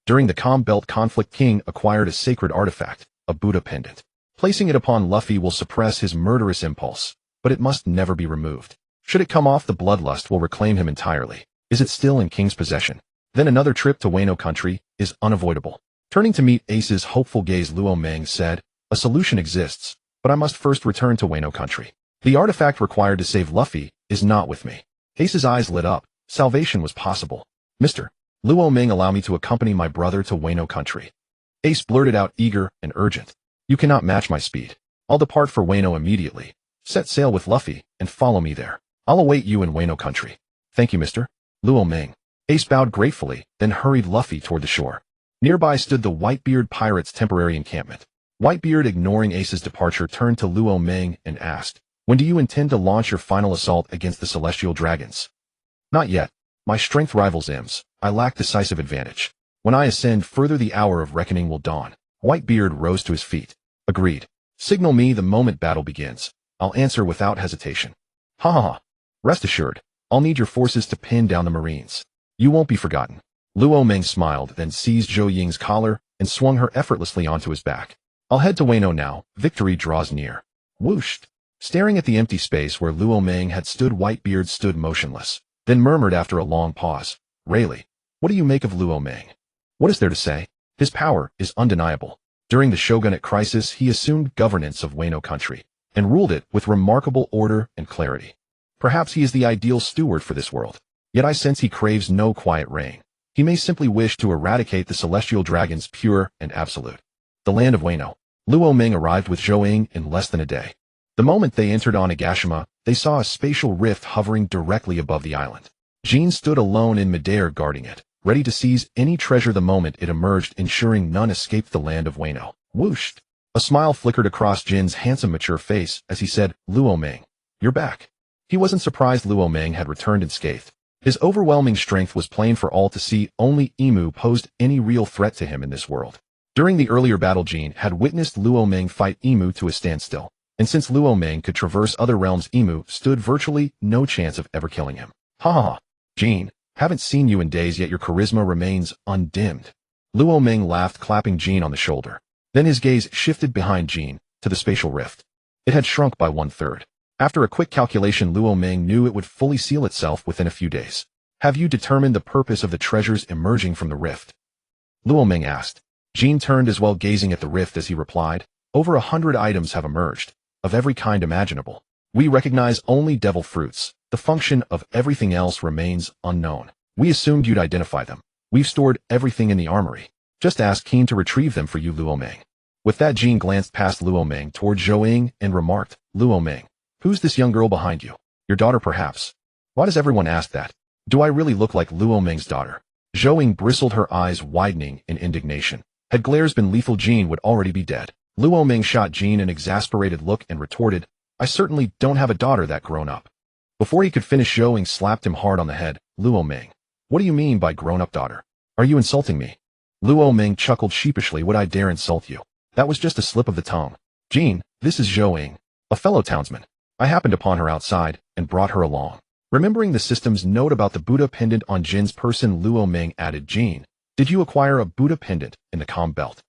Speaker 1: During the Calm Belt conflict, King acquired a sacred artifact, a Buddha pendant. Placing it upon Luffy will suppress his murderous impulse, but it must never be removed. Should it come off, the bloodlust will reclaim him entirely. Is it still in King's possession? Then another trip to Wano Country is unavoidable. Turning to meet Ace's hopeful gaze, Luo Ming said, A solution exists, but I must first return to Wano Country. The artifact required to save Luffy is not with me. Ace's eyes lit up. Salvation was possible. Mr. Luo Ming, allow me to accompany my brother to Wano Country. Ace blurted out, eager and urgent. You cannot match my speed. I'll depart for Wano immediately. Set sail with Luffy and follow me there. I'll await you in Wano Country. Thank you, Mr. Luo Ming. Ace bowed gratefully, then hurried Luffy toward the shore. Nearby stood the Whitebeard pirates' temporary encampment. Whitebeard, ignoring Ace's departure, turned to Luo Ming and asked, When do you intend to launch your final assault against the celestial dragons? Not yet. My strength rivals M's. I lack decisive advantage. When I ascend further, the hour of reckoning will dawn. Whitebeard rose to his feet. Agreed. Signal me the moment battle begins. I'll answer without hesitation. Ha ha ha. Rest assured, I'll need your forces to pin down the Marines. You won't be forgotten. Luo Ming smiled, then seized Zhou Ying's collar and swung her effortlessly onto his back. I'll head to Wano now. Victory draws near. Whoosh. Staring at the empty space where Luo Ming had stood, Whitebeard stood motionless, then murmured after a long pause, Rayleigh, what do you make of Luo Ming? What is there to say? His power is undeniable. During the shogunate crisis, he assumed governance of Wano Country and ruled it with remarkable order and clarity. Perhaps he is the ideal steward for this world. Yet I sense he craves no quiet reign. He may simply wish to eradicate the celestial dragons, pure and absolute. The land of Wano. Luo Ming arrived with Zhou Ying in less than a day. The moment they entered Onigashima, they saw a spatial rift hovering directly above the island. Jean stood alone in midair, guarding it, ready to seize any treasure the moment it emerged, ensuring none escaped the land of Wano. Whoosh! A smile flickered across Jin's handsome, mature face as he said, Luo Ming, you're back. He wasn't surprised Luo Ming had returned unscathed. His overwhelming strength was plain for all to see. Only Imu posed any real threat to him in this world. During the earlier battle, Jean had witnessed Luo Ming fight Imu to a standstill, and since Luo Ming could traverse other realms, Imu stood virtually no chance of ever killing him. Ha ha ha. Jean, haven't seen you in days, yet your charisma remains undimmed. Luo Ming laughed, clapping Jean on the shoulder. Then his gaze shifted behind Jean, to the spatial rift. It had shrunk by 1/3. After a quick calculation, Luo Ming knew it would fully seal itself within a few days. Have you determined the purpose of the treasures emerging from the rift? Luo Ming asked. Jean turned as well, gazing at the rift as he replied, over 100 items have emerged, of every kind imaginable. We recognize only devil fruits. The function of everything else remains unknown. We assumed you'd identify them. We've stored everything in the armory. Just ask Keen to retrieve them for you, Luo Ming. With that, Jean glanced past Luo Ming toward Zhou Ying and remarked, Luo Ming, who's this young girl behind you? Your daughter, perhaps? Why does everyone ask that? Do I really look like Luo Ming's daughter? Zhou Ying bristled, her eyes widening in indignation. Had glares been lethal, Jean would already be dead. Luo Ming shot Jean an exasperated look and retorted, I certainly don't have a daughter that grown up. Before he could finish, Zhou Ying slapped him hard on the head. Luo Ming, what do you mean by grown-up daughter? Are you insulting me? Luo Ming chuckled sheepishly. Would I dare insult you? That was just a slip of the tongue. Jean, this is Zhou Ying, a fellow townsman. I happened upon her outside and brought her along. Remembering the system's note about the Buddha pendant on Jin's person, Luo Ming added, Jean, did you acquire a Buddha pendant in the comm belt?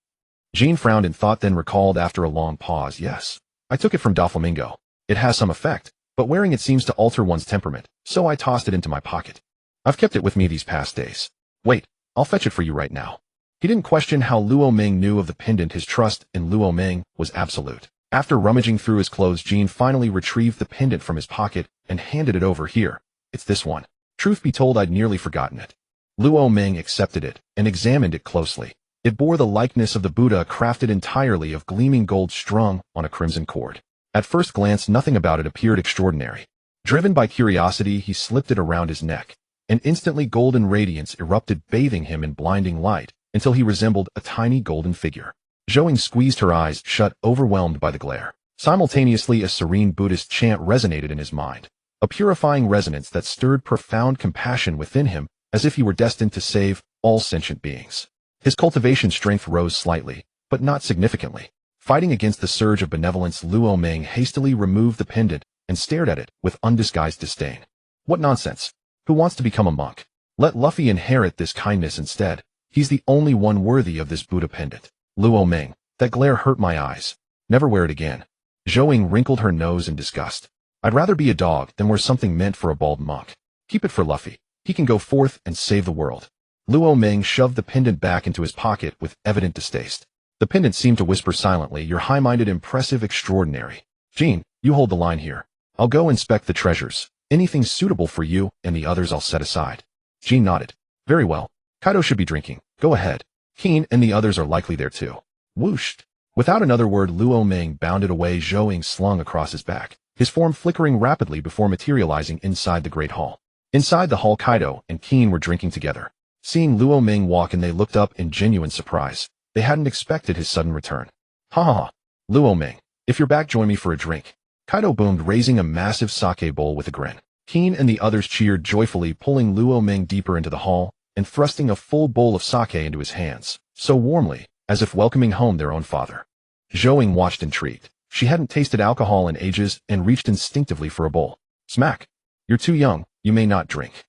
Speaker 1: Jean frowned in thought, then recalled after a long pause, yes. I took it from Doflamingo. It has some effect, but wearing it seems to alter one's temperament, so I tossed it into my pocket. I've kept it with me these past days. Wait, I'll fetch it for you right now. He didn't question how Luo Ming knew of the pendant. His trust in Luo Ming was absolute. After rummaging through his clothes, Jean finally retrieved the pendant from his pocket and handed it over. Here, it's this one. Truth be told, I'd nearly forgotten it. Luo Ming accepted it and examined it closely. It bore the likeness of the Buddha, crafted entirely of gleaming gold strung on a crimson cord. At first glance, nothing about it appeared extraordinary. Driven by curiosity, he slipped it around his neck, and instantly golden radiance erupted, bathing him in blinding light, until he resembled a tiny golden figure. Zhou Ying squeezed her eyes shut, overwhelmed by the glare. Simultaneously, a serene Buddhist chant resonated in his mind, a purifying resonance that stirred profound compassion within him, as if he were destined to save all sentient beings. His cultivation strength rose slightly, but not significantly. Fighting against the surge of benevolence, Luo Ming hastily removed the pendant and stared at it with undisguised disdain. What nonsense! Who wants to become a monk? Let Luffy inherit this kindness instead. He's the only one worthy of this Buddha pendant. Luo Ming, that glare hurt my eyes. Never wear it again. Zhou Ying wrinkled her nose in disgust. I'd rather be a dog than wear something meant for a bald monk. Keep it for Luffy. He can go forth and save the world. Luo Ming shoved the pendant back into his pocket with evident distaste. The pendant seemed to whisper silently, you're high-minded, impressive, extraordinary. Jean, you hold the line here. I'll go inspect the treasures. Anything suitable for you and the others I'll set aside. Jean nodded. Very well. Kaido should be drinking. Go ahead. Keen and the others are likely there too. Whooshed. Without another word, Luo Ming bounded away, Zhou Ying slung across his back, his form flickering rapidly before materializing inside the great hall. Inside the hall, Kaido and Keen were drinking together. Seeing Luo Ming walk in, they looked up in genuine surprise. They hadn't expected his sudden return. Ha ha ha. Luo Ming, if you're back, join me for a drink. Kaido boomed, raising a massive sake bowl with a grin. Keen and the others cheered joyfully, pulling Luo Ming deeper into the hall and thrusting a full bowl of sake into his hands, so warmly, as if welcoming home their own father. Zhou Ying watched intrigued. She hadn't tasted alcohol in ages and reached instinctively for a bowl. Smack. You're too young, you may not drink.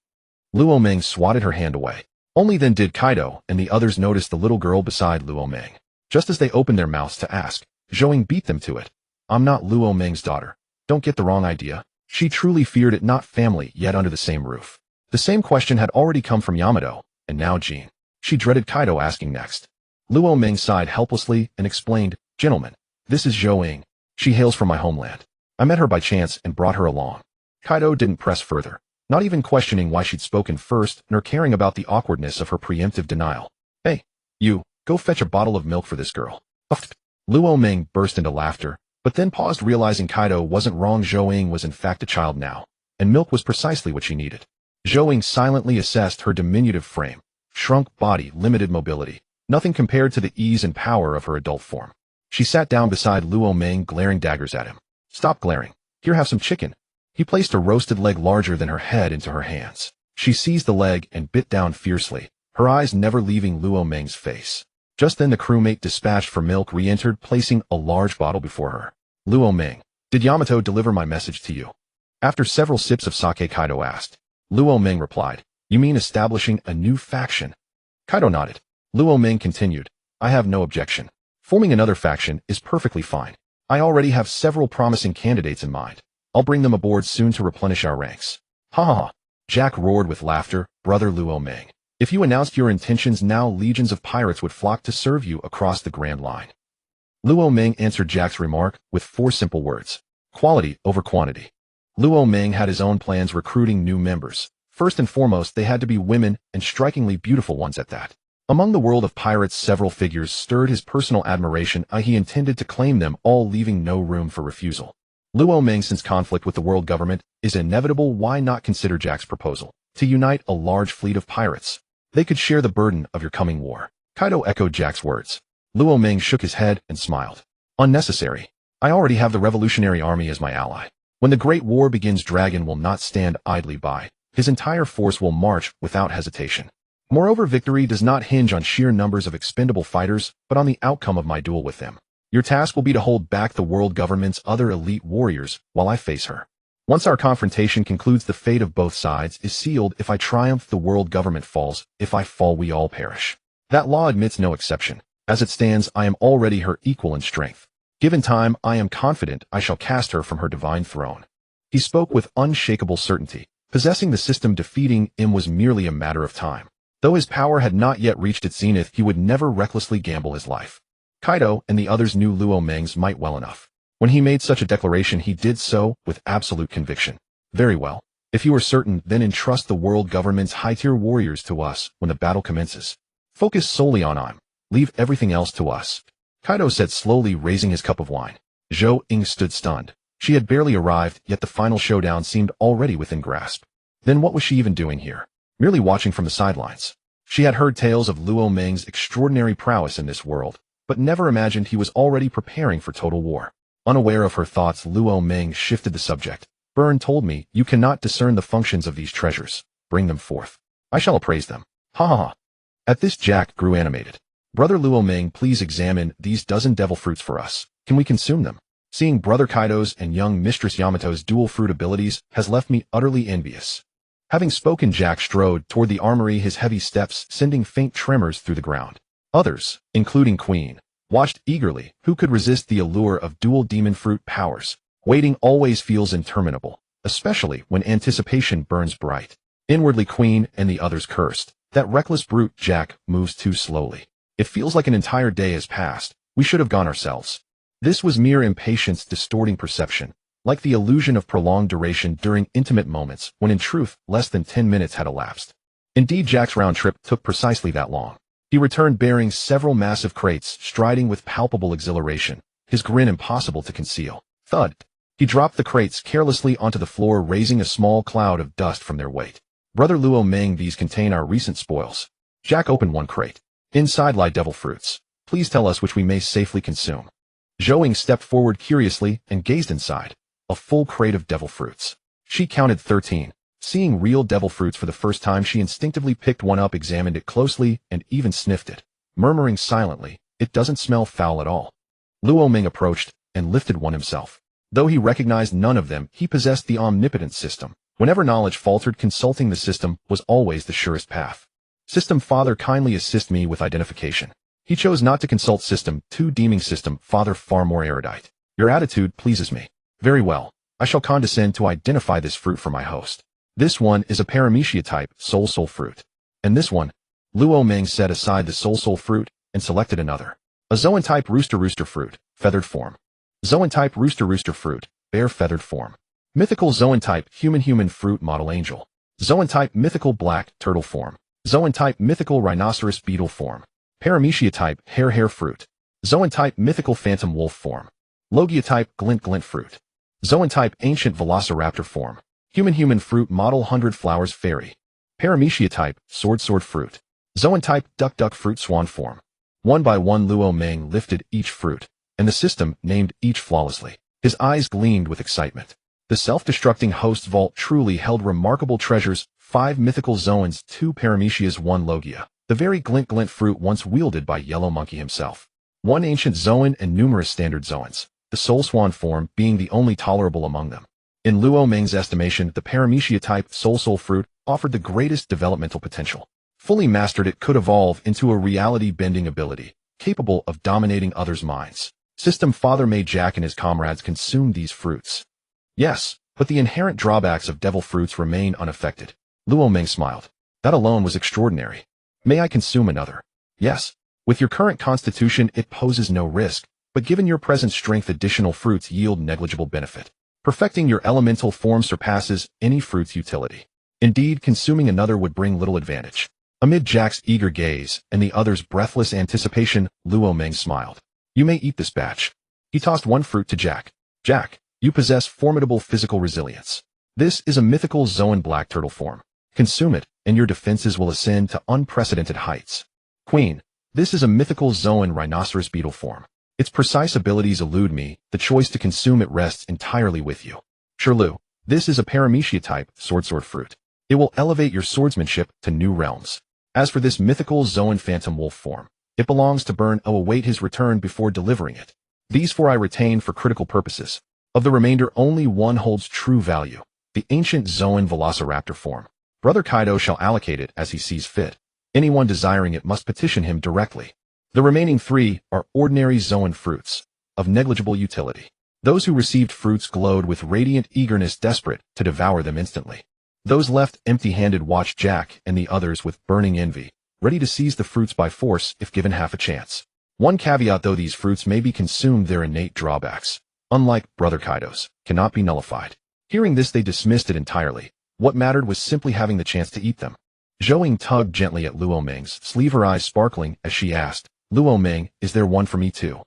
Speaker 1: Luo Ming swatted her hand away. Only then did Kaido and the others notice the little girl beside Luo Ming. Just as they opened their mouths to ask, Zhou Ying beat them to it. I'm not Luo Ming's daughter. Don't get the wrong idea. She truly feared it, not family, yet under the same roof. The same question had already come from Yamato, and now Jean. She dreaded Kaido asking next. Luo Ming sighed helplessly and explained, Gentlemen, this is Zhou Ying. She hails from my homeland. I met her by chance and brought her along. Kaido didn't press further, not even questioning why she'd spoken first, nor caring about the awkwardness of her preemptive denial. Hey, you, go fetch a bottle of milk for this girl. Luo Ming burst into laughter, but then paused, realizing Kaido wasn't wrong. Zhou Ying was in fact a child now, and milk was precisely what she needed. Zhou Ying silently assessed her diminutive frame, shrunk body, limited mobility, nothing compared to the ease and power of her adult form. She sat down beside Luo Ming, glaring daggers at him. Stop glaring. Here, have some chicken. He placed a roasted leg larger than her head into her hands. She seized the leg and bit down fiercely, her eyes never leaving Luo Ming's face. Just then the crewmate dispatched for milk re-entered, placing a large bottle before her. Luo Ming, did Yamato deliver my message to you? After several sips of sake, Kaido asked. Luo Ming replied, You mean establishing a new faction? Kaido nodded. Luo Ming continued, I have no objection. Forming another faction is perfectly fine. I already have several promising candidates in mind. I'll bring them aboard soon to replenish our ranks. Ha ha ha. Jack roared with laughter. Brother Luo Ming. If you announced your intentions now, legions of pirates would flock to serve you across the Grand Line. Luo Ming answered Jack's remark with 4 simple words. Quality over quantity. Luo Ming had his own plans recruiting new members. First and foremost, they had to be women, and strikingly beautiful ones at that. Among the world of pirates, several figures stirred his personal admiration. He intended to claim them all, leaving no room for refusal. Luo Ming, since conflict with the world government is inevitable, why not consider Jack's proposal to unite a large fleet of pirates? They could share the burden of your coming war. Kaido echoed Jack's words. Luo Ming shook his head and smiled. Unnecessary. I already have the Revolutionary Army as my ally. When the Great War begins, Dragon will not stand idly by. His entire force will march without hesitation. Moreover, victory does not hinge on sheer numbers of expendable fighters, but on the outcome of my duel with him. Your task will be to hold back the world government's other elite warriors while I face her. Once our confrontation concludes, the fate of both sides is sealed. If I triumph, the world government falls. If I fall, we all perish. That law admits no exception. As it stands, I am already her equal in strength. Given time, I am confident I shall cast her from her divine throne. He spoke with unshakable certainty. Possessing the system, defeating him was merely a matter of time. Though his power had not yet reached its zenith, he would never recklessly gamble his life. Kaido and the others knew Luo Ming's might well enough. When he made such a declaration, he did so with absolute conviction. Very well. If you are certain, then entrust the world government's high-tier warriors to us when the battle commences. Focus solely on him. Leave everything else to us. Kaido said, slowly raising his cup of wine. Zhou Ying stood stunned. She had barely arrived, yet the final showdown seemed already within grasp. Then what was she even doing here? Merely watching from the sidelines. She had heard tales of Luo Ming's extraordinary prowess in this world, but never imagined he was already preparing for total war. Unaware of her thoughts, Luo Ming shifted the subject. Burn told me, you cannot discern the functions of these treasures. Bring them forth. I shall appraise them. Ha ha ha. At this, Jack grew animated. Brother Luo Ming, please examine these dozen devil fruits for us. Can we consume them? Seeing Brother Kaido's and young Mistress Yamato's dual fruit abilities has left me utterly envious. Having spoken, Jack strode toward the armory, his heavy steps sending faint tremors through the ground. Others, including Queen, watched eagerly. Who could resist the allure of dual demon fruit powers? Waiting always feels interminable, especially when anticipation burns bright. Inwardly, Queen and the others cursed. That reckless brute Jack moves too slowly. It feels like an entire day has passed. We should have gone ourselves. This was mere impatience distorting perception, like the illusion of prolonged duration during intimate moments, when in truth, less than 10 minutes had elapsed. Indeed, Jack's round trip took precisely that long. He returned bearing several massive crates, striding with palpable exhilaration, his grin impossible to conceal. Thud. He dropped the crates carelessly onto the floor, raising a small cloud of dust from their weight. Brother Luo Ming, these contain our recent spoils. Jack opened one crate. Inside lie devil fruits. Please tell us which we may safely consume. Zhou Ying stepped forward curiously and gazed inside. A full crate of devil fruits. She counted 13. Seeing real devil fruits for the first time, she instinctively picked one up, examined it closely, and even sniffed it, murmuring silently, "It doesn't smell foul at all." Luo Ming approached and lifted one himself. Though he recognized none of them, he possessed the omnipotent system. Whenever knowledge faltered, consulting the system was always the surest path. System Father, kindly assist me with identification. He chose not to consult System 2, deeming System Father far more erudite. Your attitude pleases me. Very well. I shall condescend to identify this fruit for my host. This one is a paramecia type soul fruit. And this one? Luo Ming set aside the soul fruit and selected another. A Zoan type rooster fruit, feathered form. Zoan type rooster fruit, bear feathered form. Mythical Zoan type human fruit, model angel. Zoan type mythical black turtle form. Zoan type mythical rhinoceros beetle form. Paramecia type hare fruit. Zoan type mythical phantom wolf form. Logia type glint fruit. Zoan type ancient velociraptor form. Human fruit, model 100 flowers fairy. Paramecia type sword fruit. Zoan type duck fruit, swan form. One by one, Luo Ming lifted each fruit, and the system named each flawlessly. His eyes gleamed with excitement. The self-destructing host's vault truly held remarkable treasures: 5 mythical Zoans, 2 paramecias, 1 Logia, the very glint fruit once wielded by Yellow Monkey himself, 1 ancient Zoan, and numerous standard Zoans, the soul swan form being the only tolerable among them. In Luo Ming's estimation, the paramecia type soul fruit offered the greatest developmental potential. Fully mastered, it could evolve into a reality-bending ability, capable of dominating others' minds. System Father made Jack and his comrades consume these fruits. Yes, but the inherent drawbacks of devil fruits remain unaffected. Luo Ming smiled. That alone was extraordinary. May I consume another? Yes. With your current constitution, it poses no risk, but given your present strength, additional fruits yield negligible benefit. Perfecting your elemental form surpasses any fruit's utility. Indeed, consuming another would bring little advantage. Amid Jack's eager gaze and the other's breathless anticipation, Luo Ming smiled. You may eat this batch. He tossed one fruit to Jack. Jack, you possess formidable physical resilience. This is a mythical Zoan black turtle form. Consume it, and your defenses will ascend to unprecedented heights. Queen, this is a mythical Zoan rhinoceros beetle form. Its precise abilities elude me. The choice to consume it rests entirely with you. Shirlu, this is a paramecia type sword fruit. It will elevate your swordsmanship to new realms. As for this mythical Zoan phantom wolf form, it belongs to Burn. I will await his return before delivering it. These four I retain for critical purposes. Of the remainder, only one holds true value. The ancient Zoan velociraptor form. Brother Kaido shall allocate it as he sees fit. Anyone desiring it must petition him directly. The remaining three are ordinary Zoan fruits, of negligible utility. Those who received fruits glowed with radiant eagerness, desperate to devour them instantly. Those left empty-handed watched Jack and the others with burning envy, ready to seize the fruits by force if given half a chance. One caveat though: these fruits may be consumed, their innate drawbacks, unlike Brother Kaido's, cannot be nullified. Hearing this, they dismissed it entirely. What mattered was simply having the chance to eat them. Zhou Ying tugged gently at Luo Ming's sleeve, her eyes sparkling as she asked, Luo Ming, is there one for me too?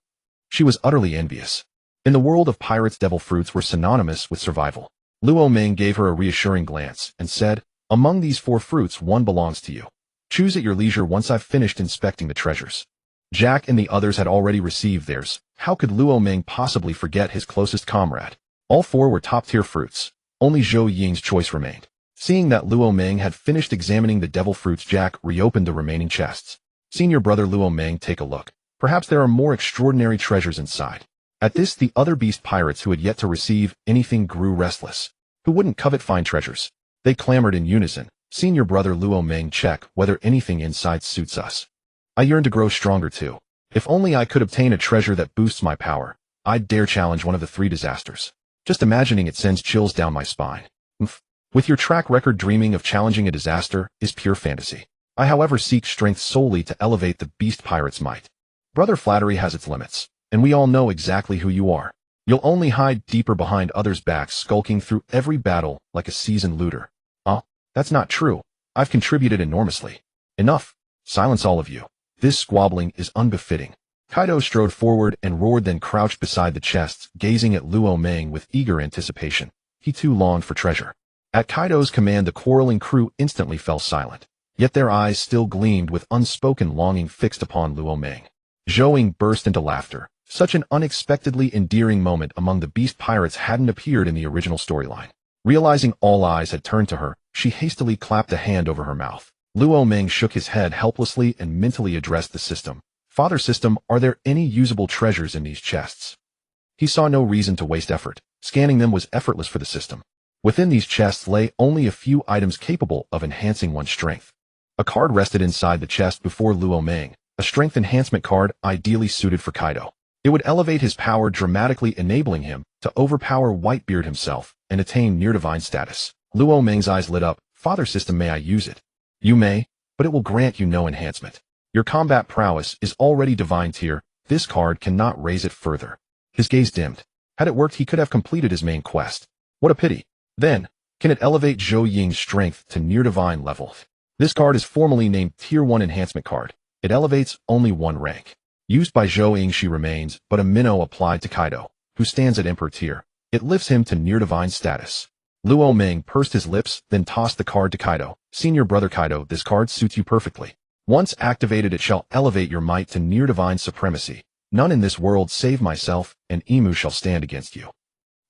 Speaker 1: She was utterly envious. In the world of pirates, devil fruits were synonymous with survival. Luo Ming gave her a reassuring glance and said, among these four fruits, one belongs to you. Choose at your leisure once I've finished inspecting the treasures. Jack and the others had already received theirs. How could Luo Ming possibly forget his closest comrade? All four were top-tier fruits. Only Zhou Ying's choice remained. Seeing that Luo Ming had finished examining the devil fruits, Jack reopened the remaining chests. Senior brother Luo Ming, take a look. Perhaps there are more extraordinary treasures inside. At this, the other beast pirates who had yet to receive anything grew restless. Who wouldn't covet fine treasures? They clamored in unison. Senior brother Luo Ming, check whether anything inside suits us. I yearn to grow stronger too. If only I could obtain a treasure that boosts my power, I'd dare challenge one of the three disasters. Just imagining it sends chills down my spine. With your track record, dreaming of challenging a disaster is pure fantasy. I, however, seek strength solely to elevate the beast pirate's might. Brother, flattery has its limits, and we all know exactly who you are. You'll only hide deeper behind others' backs, skulking through every battle like a seasoned looter. That's not true. I've contributed enormously. Enough. Silence, all of you. This squabbling is unbefitting. Kaido strode forward and roared, then crouched beside the chests, gazing at Luo Ming with eager anticipation. He too longed for treasure. At Kaido's command, the quarreling crew instantly fell silent. Yet their eyes still gleamed with unspoken longing fixed upon Luo Ming. Zhou Ying burst into laughter. Such an unexpectedly endearing moment among the beast pirates hadn't appeared in the original storyline. Realizing all eyes had turned to her, she hastily clapped a hand over her mouth. Luo Ming shook his head helplessly and mentally addressed the system. Father System, are there any usable treasures in these chests? He saw no reason to waste effort. Scanning them was effortless for the system. Within these chests lay only a few items capable of enhancing one's strength. A card rested inside the chest before Luo Ming, a strength enhancement card ideally suited for Kaido. It would elevate his power dramatically, enabling him to overpower Whitebeard himself and attain near-divine status. Luo Ming's eyes lit up. Father System, may I use it? You may, but it will grant you no enhancement. Your combat prowess is already divine tier. This card cannot raise it further. His gaze dimmed. Had it worked, he could have completed his main quest. What a pity. Then, can it elevate Zhou Ying's strength to near-divine level? This card is formally named Tier 1 Enhancement Card. It elevates only one rank. Used by Zhou Ying, she remains but a minnow applied to Kaido, who stands at Emperor tier. It lifts him to near-divine status. Luo Ming pursed his lips, then tossed the card to Kaido. Senior brother Kaido, this card suits you perfectly. Once activated, it shall elevate your might to near-divine supremacy. None in this world save myself and Imu shall stand against you.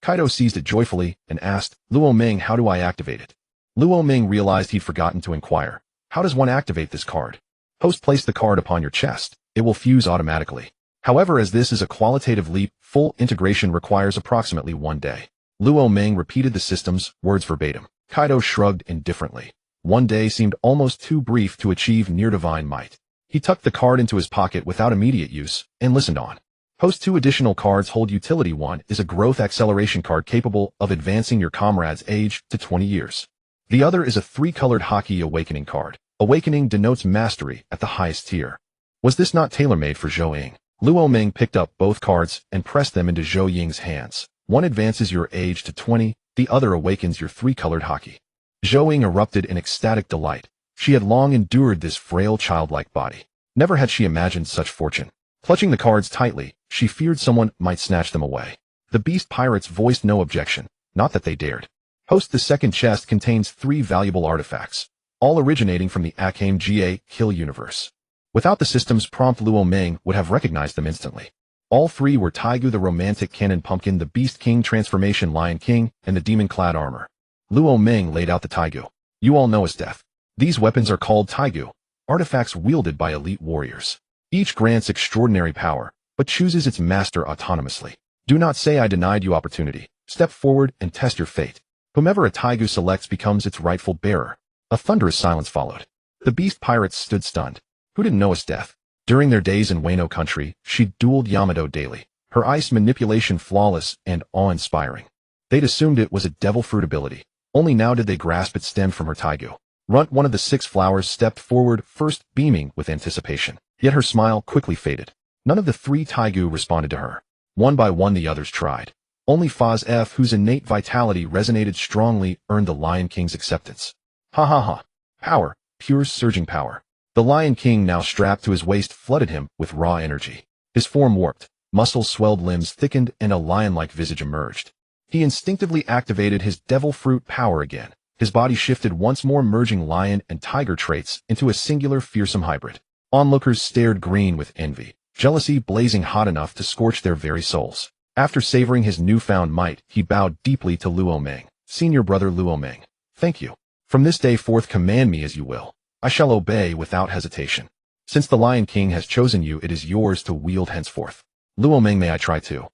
Speaker 1: Kaido seized it joyfully and asked, Luo Ming, how do I activate it? Luo Ming realized he'd forgotten to inquire. How does one activate this card? Place the card upon your chest. It will fuse automatically. However, as this is a qualitative leap, full integration requires approximately 1 day. Luo Ming repeated the system's words verbatim. Kaido shrugged indifferently. 1 day seemed almost too brief to achieve near-divine might. He tucked the card into his pocket without immediate use and listened on. Host 2 additional cards hold utility. 1 is a growth acceleration card capable of advancing your comrade's age to 20 years. The other is a 3-colored Hockey Awakening card. Awakening denotes mastery at the highest tier. Was this not tailor-made for Zhou Ying? Luo Ming picked up both cards and pressed them into Zhou Ying's hands. One advances your age to 20, the other awakens your 3-colored Hockey. Zhou Ying erupted in ecstatic delight. She had long endured this frail childlike body. Never had she imagined such fortune. Clutching the cards tightly, she feared someone might snatch them away. The beast pirates voiced no objection, not that they dared. Host, the second chest contains 3 valuable artifacts, all originating from the Akame Ga Kill universe. Without the system's prompt, Luo Ming would have recognized them instantly. All 3 were Taigu the Romantic Cannon Pumpkin, the Beast King Transformation Lion King, and the Demon-clad armor. Luo Ming laid out the Taigu. You all know as death. These weapons are called Taigu, artifacts wielded by elite warriors. Each grants extraordinary power, but chooses its master autonomously. Do not say I denied you opportunity. Step forward and test your fate. Whomever a Taigu selects becomes its rightful bearer. A thunderous silence followed. The beast pirates stood stunned. Who didn't know his death? During their days in Wano Country, she dueled Yamato daily, her ice manipulation flawless and awe-inspiring. They'd assumed it was a devil fruit ability. Only now did they grasp it stemmed from her Taigu. Runt, one of the 6 flowers, stepped forward, first beaming with anticipation. Yet her smile quickly faded. None of the 3 Taigu responded to her. One by one the others tried. Only Faz F, whose innate vitality resonated strongly, earned the Lion King's acceptance. Ha ha ha. Power, pure surging power. The Lion King, now strapped to his waist, flooded him with raw energy. His form warped, muscles swelled, limbs thickened, and a lion-like visage emerged. He instinctively activated his devil fruit power again. His body shifted once more, merging lion and tiger traits into a singular fearsome hybrid. Onlookers stared green with envy, jealousy blazing hot enough to scorch their very souls. After savoring his newfound might, he bowed deeply to Luo Ming. Senior brother Luo Ming, thank you. From this day forth command me as you will. I shall obey without hesitation. Since the Lion King has chosen you, it is yours to wield henceforth. Luo Ming, may I try too?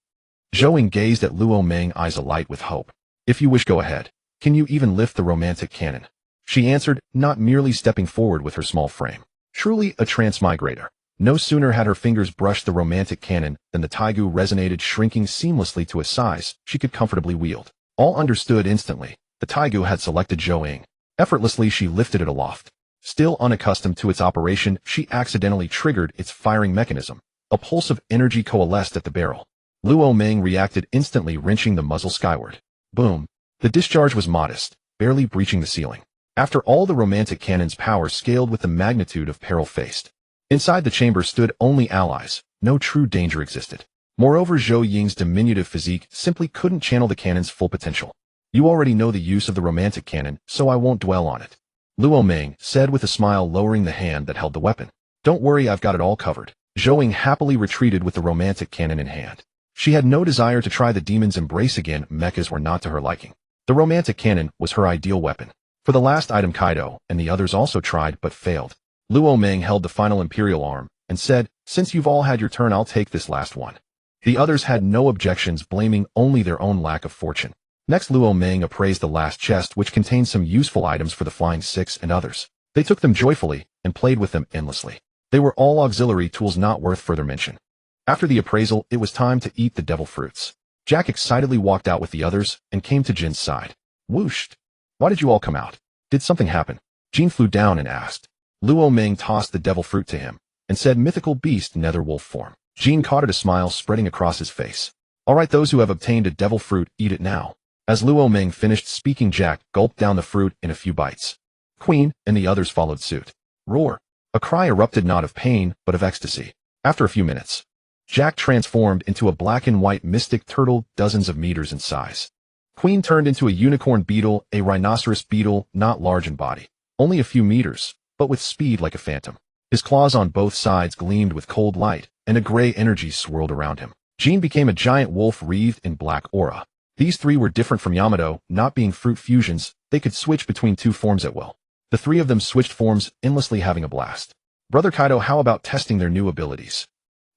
Speaker 1: Zhou Ying gazed at Luo Ming, eyes alight with hope. If you wish, go ahead. Can you even lift the romantic cannon? She answered, not merely stepping forward with her small frame. Truly a transmigrator. No sooner had her fingers brushed the romantic cannon than the Taigu resonated, shrinking seamlessly to a size she could comfortably wield. All understood instantly. The Taigu had selected Zhou Ying. Effortlessly she lifted it aloft. Still unaccustomed to its operation, she accidentally triggered its firing mechanism. A pulse of energy coalesced at the barrel. Luo Ming reacted instantly, wrenching the muzzle skyward. Boom. The discharge was modest, barely breaching the ceiling. After all, the romantic cannon's power scaled with the magnitude of peril faced. Inside the chamber stood only allies. No true danger existed. Moreover, Zhou Ying's diminutive physique simply couldn't channel the cannon's full potential. You already know the use of the romantic cannon, so I won't dwell on it. Luo Ming said with a smile, lowering the hand that held the weapon. Don't worry, I've got it all covered. Zhou Ying happily retreated with the romantic cannon in hand. She had no desire to try the demon's embrace again. Mechas were not to her liking. The romantic cannon was her ideal weapon. For the last item, Kaido and the others also tried but failed. Luo Ming held the final imperial arm and said, since you've all had your turn, I'll take this last one. The others had no objections, blaming only their own lack of fortune. Next, Luo Ming appraised the last chest, which contained some useful items for the Flying Six and others. They took them joyfully and played with them endlessly. They were all auxiliary tools not worth further mention. After the appraisal, it was time to eat the devil fruits. Jack excitedly walked out with the others and came to Jin's side. Whooshed. Why did you all come out? Did something happen? Jin flew down and asked. Luo Ming tossed the devil fruit to him and said, mythical beast, nether wolf form. Jin caught it, a smile spreading across his face. All right, those who have obtained a devil fruit, eat it now. As Luo Ming finished speaking, Jack gulped down the fruit in a few bites. Queen and the others followed suit. Roar. A cry erupted, not of pain, but of ecstasy. After a few minutes, Jack transformed into a black and white mystic turtle, dozens of meters in size. Queen turned into a unicorn beetle, a rhinoceros beetle, not large in body, only a few meters, but with speed like a phantom. His claws on both sides gleamed with cold light, and a gray energy swirled around him. Jin became a giant wolf wreathed in black aura. These 3 were different from Yamato, not being fruit fusions. They could switch between 2 forms at will. The 3 of them switched forms, endlessly having a blast. Brother Kaido, how about testing their new abilities?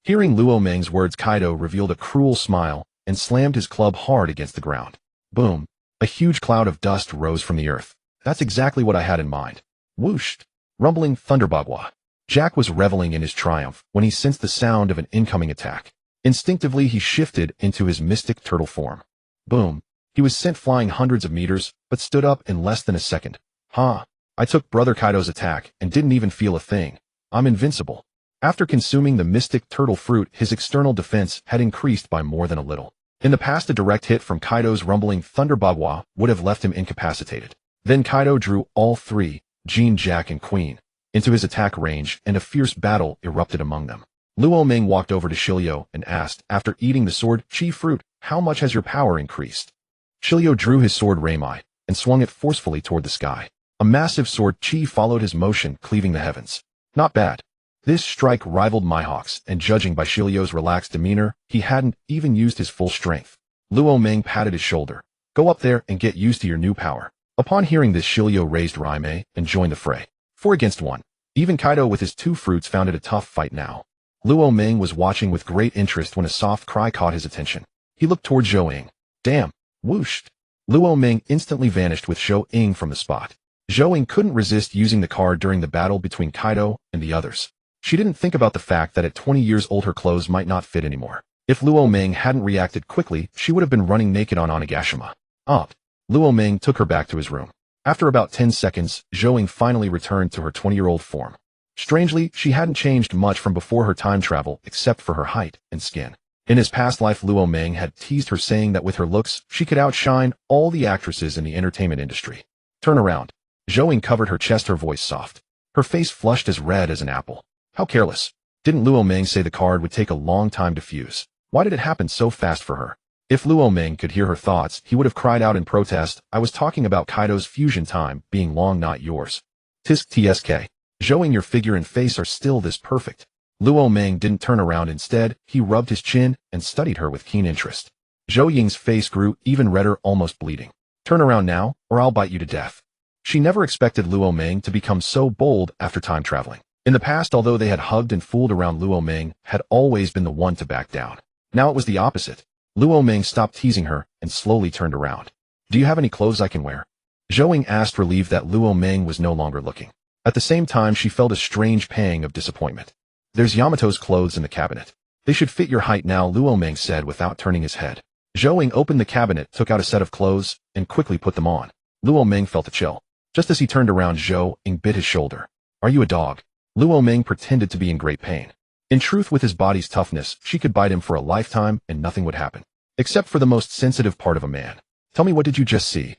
Speaker 1: Hearing Luo Ming's words, Kaido revealed a cruel smile and slammed his club hard against the ground. Boom. A huge cloud of dust rose from the earth. That's exactly what I had in mind. Whooshed. Rumbling thunderbagwa. Jack was reveling in his triumph when he sensed the sound of an incoming attack. Instinctively, he shifted into his mystic turtle form. Boom. He was sent flying hundreds of meters, but stood up in less than a second. Ha! I took Brother Kaido's attack and didn't even feel a thing. I'm invincible. After consuming the mystic turtle fruit, his external defense had increased by more than a little. In the past, a direct hit from Kaido's rumbling thunderbagua would have left him incapacitated. Then Kaido drew all three, Jean, Jack, and Queen, into his attack range, and a fierce battle erupted among them. Luo Ming walked over to Shilio and asked, after eating the sword chi fruit, how much has your power increased? Shilio drew his sword Reimai and swung it forcefully toward the sky. A massive sword chi followed his motion, cleaving the heavens. Not bad. This strike rivaled Mihawk's, and judging by Shilio's relaxed demeanor, he hadn't even used his full strength. Luo Ming patted his shoulder. Go up there and get used to your new power. Upon hearing this, Shilio raised Reimei and joined the fray. 4 against 1. Even Kaido with his 2 fruits found it a tough fight now. Luo Ming was watching with great interest when a soft cry caught his attention. He looked toward Zhou Ying. Damn. Whooshed. Luo Ming instantly vanished with Zhou Ying from the spot. Zhou Ying couldn't resist using the card during the battle between Kaido and the others. She didn't think about the fact that at 20 years old her clothes might not fit anymore. If Luo Ming hadn't reacted quickly, she would have been running naked on Onigashima. Up. Luo Ming took her back to his room. After about 10 seconds, Zhou Ying finally returned to her 20-year-old form. Strangely, she hadn't changed much from before her time travel, except for her height and skin. In his past life, Luo Ming had teased her, saying that with her looks, she could outshine all the actresses in the entertainment industry. Turn around. Zhou Ying covered her chest, her voice soft. Her face flushed as red as an apple. How careless. Didn't Luo Ming say the card would take a long time to fuse? Why did it happen so fast for her? If Luo Ming could hear her thoughts, he would have cried out in protest, I was talking about Kaido's fusion time being long, not yours. Tisk tsk. Zhou Ying, your figure and face are still this perfect. Luo Ming didn't turn around. Instead, he rubbed his chin and studied her with keen interest. Zhou Ying's face grew even redder, almost bleeding. Turn around now, or I'll bite you to death. She never expected Luo Ming to become so bold after time traveling. In the past, although they had hugged and fooled around, Luo Ming had always been the one to back down. Now it was the opposite. Luo Ming stopped teasing her and slowly turned around. Do you have any clothes I can wear? Zhou Ying asked, relieved that Luo Ming was no longer looking. At the same time, she felt a strange pang of disappointment. There's Yamato's clothes in the cabinet. They should fit your height now, Luo Ming said without turning his head. Zhou Ying opened the cabinet, took out a set of clothes, and quickly put them on. Luo Ming felt a chill. Just as he turned around, Zhou Ying bit his shoulder. Are you a dog? Luo Ming pretended to be in great pain. In truth, with his body's toughness, she could bite him for a lifetime and nothing would happen. Except for the most sensitive part of a man. Tell me, what did you just see?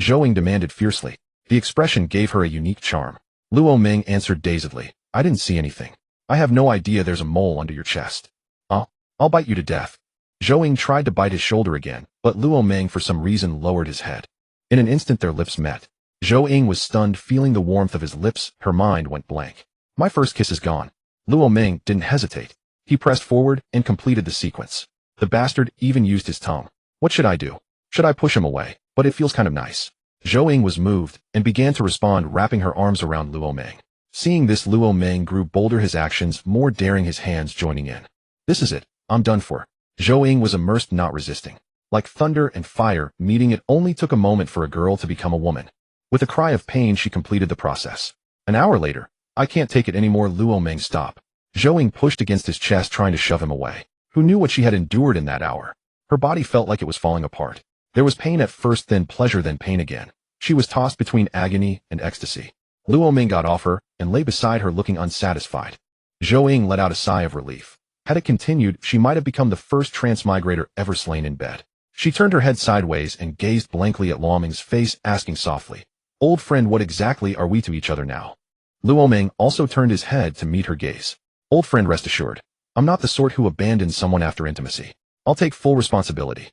Speaker 1: Zhou Ying demanded fiercely. The expression gave her a unique charm. Luo Ming answered dazedly. I didn't see anything. I have no idea there's a mole under your chest. I'll bite you to death. Zhou Ying tried to bite his shoulder again, but Luo Ming for some reason lowered his head. In an instant their lips met. Zhou Ying was stunned, feeling the warmth of his lips. Her mind went blank. My first kiss is gone. Luo Ming didn't hesitate. He pressed forward and completed the sequence. The bastard even used his tongue. What should I do? Should I push him away? But it feels kind of nice. Zhou Ying was moved and began to respond, wrapping her arms around Luo Ming. Seeing this, Luo Ming grew bolder, his actions more daring, his hands joining in. This is it. I'm done for. Zhou Ying was immersed, not resisting. Like thunder and fire meeting, it only took a moment for a girl to become a woman. With a cry of pain, she completed the process. An hour later, I can't take it anymore, Luo Ming, stop. Zhou Ying pushed against his chest, trying to shove him away. Who knew what she had endured in that hour? Her body felt like it was falling apart. There was pain at first, then pleasure, then pain again. She was tossed between agony and ecstasy. Luo Ming got off her and lay beside her, looking unsatisfied. Zhou Ying let out a sigh of relief. Had it continued, she might have become the first transmigrator ever slain in bed. She turned her head sideways and gazed blankly at Luo Ming's face, asking softly, Old friend, what exactly are we to each other now? Luo Ming also turned his head to meet her gaze. Old friend, rest assured, I'm not the sort who abandons someone after intimacy. I'll take full responsibility.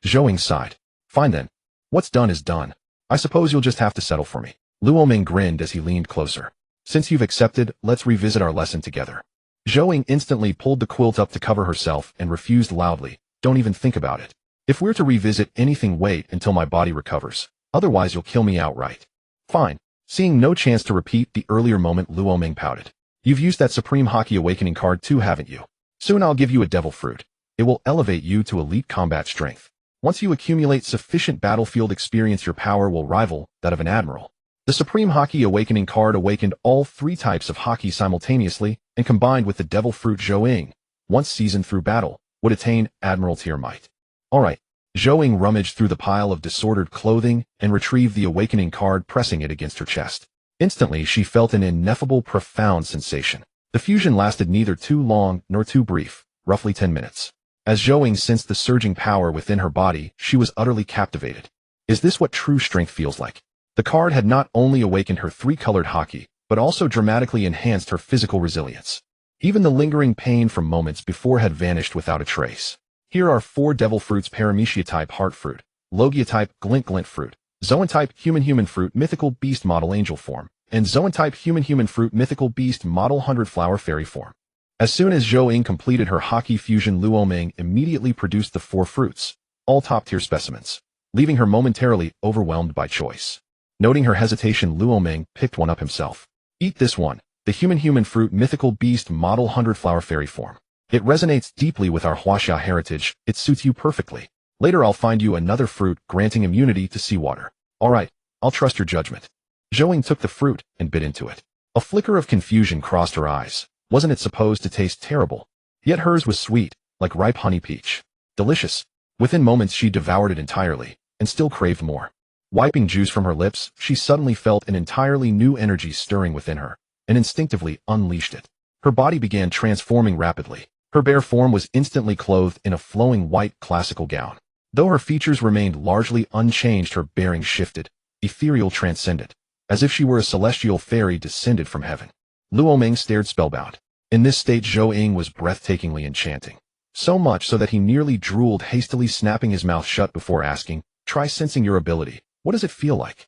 Speaker 1: Zhou Ying sighed. Fine then. What's done is done. I suppose you'll just have to settle for me. Luo Ming grinned as he leaned closer. Since you've accepted, let's revisit our lesson together. Zhou Ying instantly pulled the quilt up to cover herself and refused loudly. Don't even think about it. If we're to revisit anything, wait until my body recovers. Otherwise you'll kill me outright. Fine. Seeing no chance to repeat the earlier moment, Luo Ming pouted. You've used that Supreme Haki Awakening card too, haven't you? Soon I'll give you a devil fruit. It will elevate you to elite combat strength. Once you accumulate sufficient battlefield experience, your power will rival that of an admiral. The Supreme Haki Awakening card awakened all three types of Haki simultaneously and combined with the Devil Fruit Zhou, once seasoned through battle, would attain Admiral tier might. Alright, Zhou rummaged through the pile of disordered clothing and retrieved the Awakening card, pressing it against her chest. Instantly, she felt an ineffable, profound sensation. The fusion lasted neither too long nor too brief, roughly 10 minutes. As Zhou sensed the surging power within her body, she was utterly captivated. Is this what true strength feels like? The card had not only awakened her three-colored Haki, but also dramatically enhanced her physical resilience. Even the lingering pain from moments before had vanished without a trace. Here are 4 Devil Fruits: Paramecia type Heart Fruit, Logia type Glint Fruit, Zoan type Human Fruit Mythical Beast Model Angel Form, and Zoan type Human Fruit Mythical Beast Model 100 Flower Fairy Form. As soon as Zhou completed her Haki fusion, Luo immediately produced the 4 fruits, all top-tier specimens, leaving her momentarily overwhelmed by choice. Noting her hesitation, Luo picked one up himself. Eat this one, the Human Fruit Mythical Beast Model 100 Flower Fairy Form. It resonates deeply with our Huaxia heritage, it suits you perfectly. Later I'll find you another fruit granting immunity to seawater. Alright, I'll trust your judgment. Zhou took the fruit and bit into it. A flicker of confusion crossed her eyes. Wasn't it supposed to taste terrible? Yet hers was sweet, like ripe honey peach. Delicious. Within moments she devoured it entirely, and still craved more. Wiping juice from her lips, she suddenly felt an entirely new energy stirring within her, and instinctively unleashed it. Her body began transforming rapidly. Her bare form was instantly clothed in a flowing white classical gown. Though her features remained largely unchanged, her bearing shifted, ethereal, transcendent, as if she were a celestial fairy descended from heaven. Luo stared spellbound. In this state, Zhou was breathtakingly enchanting. So much so that he nearly drooled, hastily snapping his mouth shut before asking, "Try sensing your ability. What does it feel like?"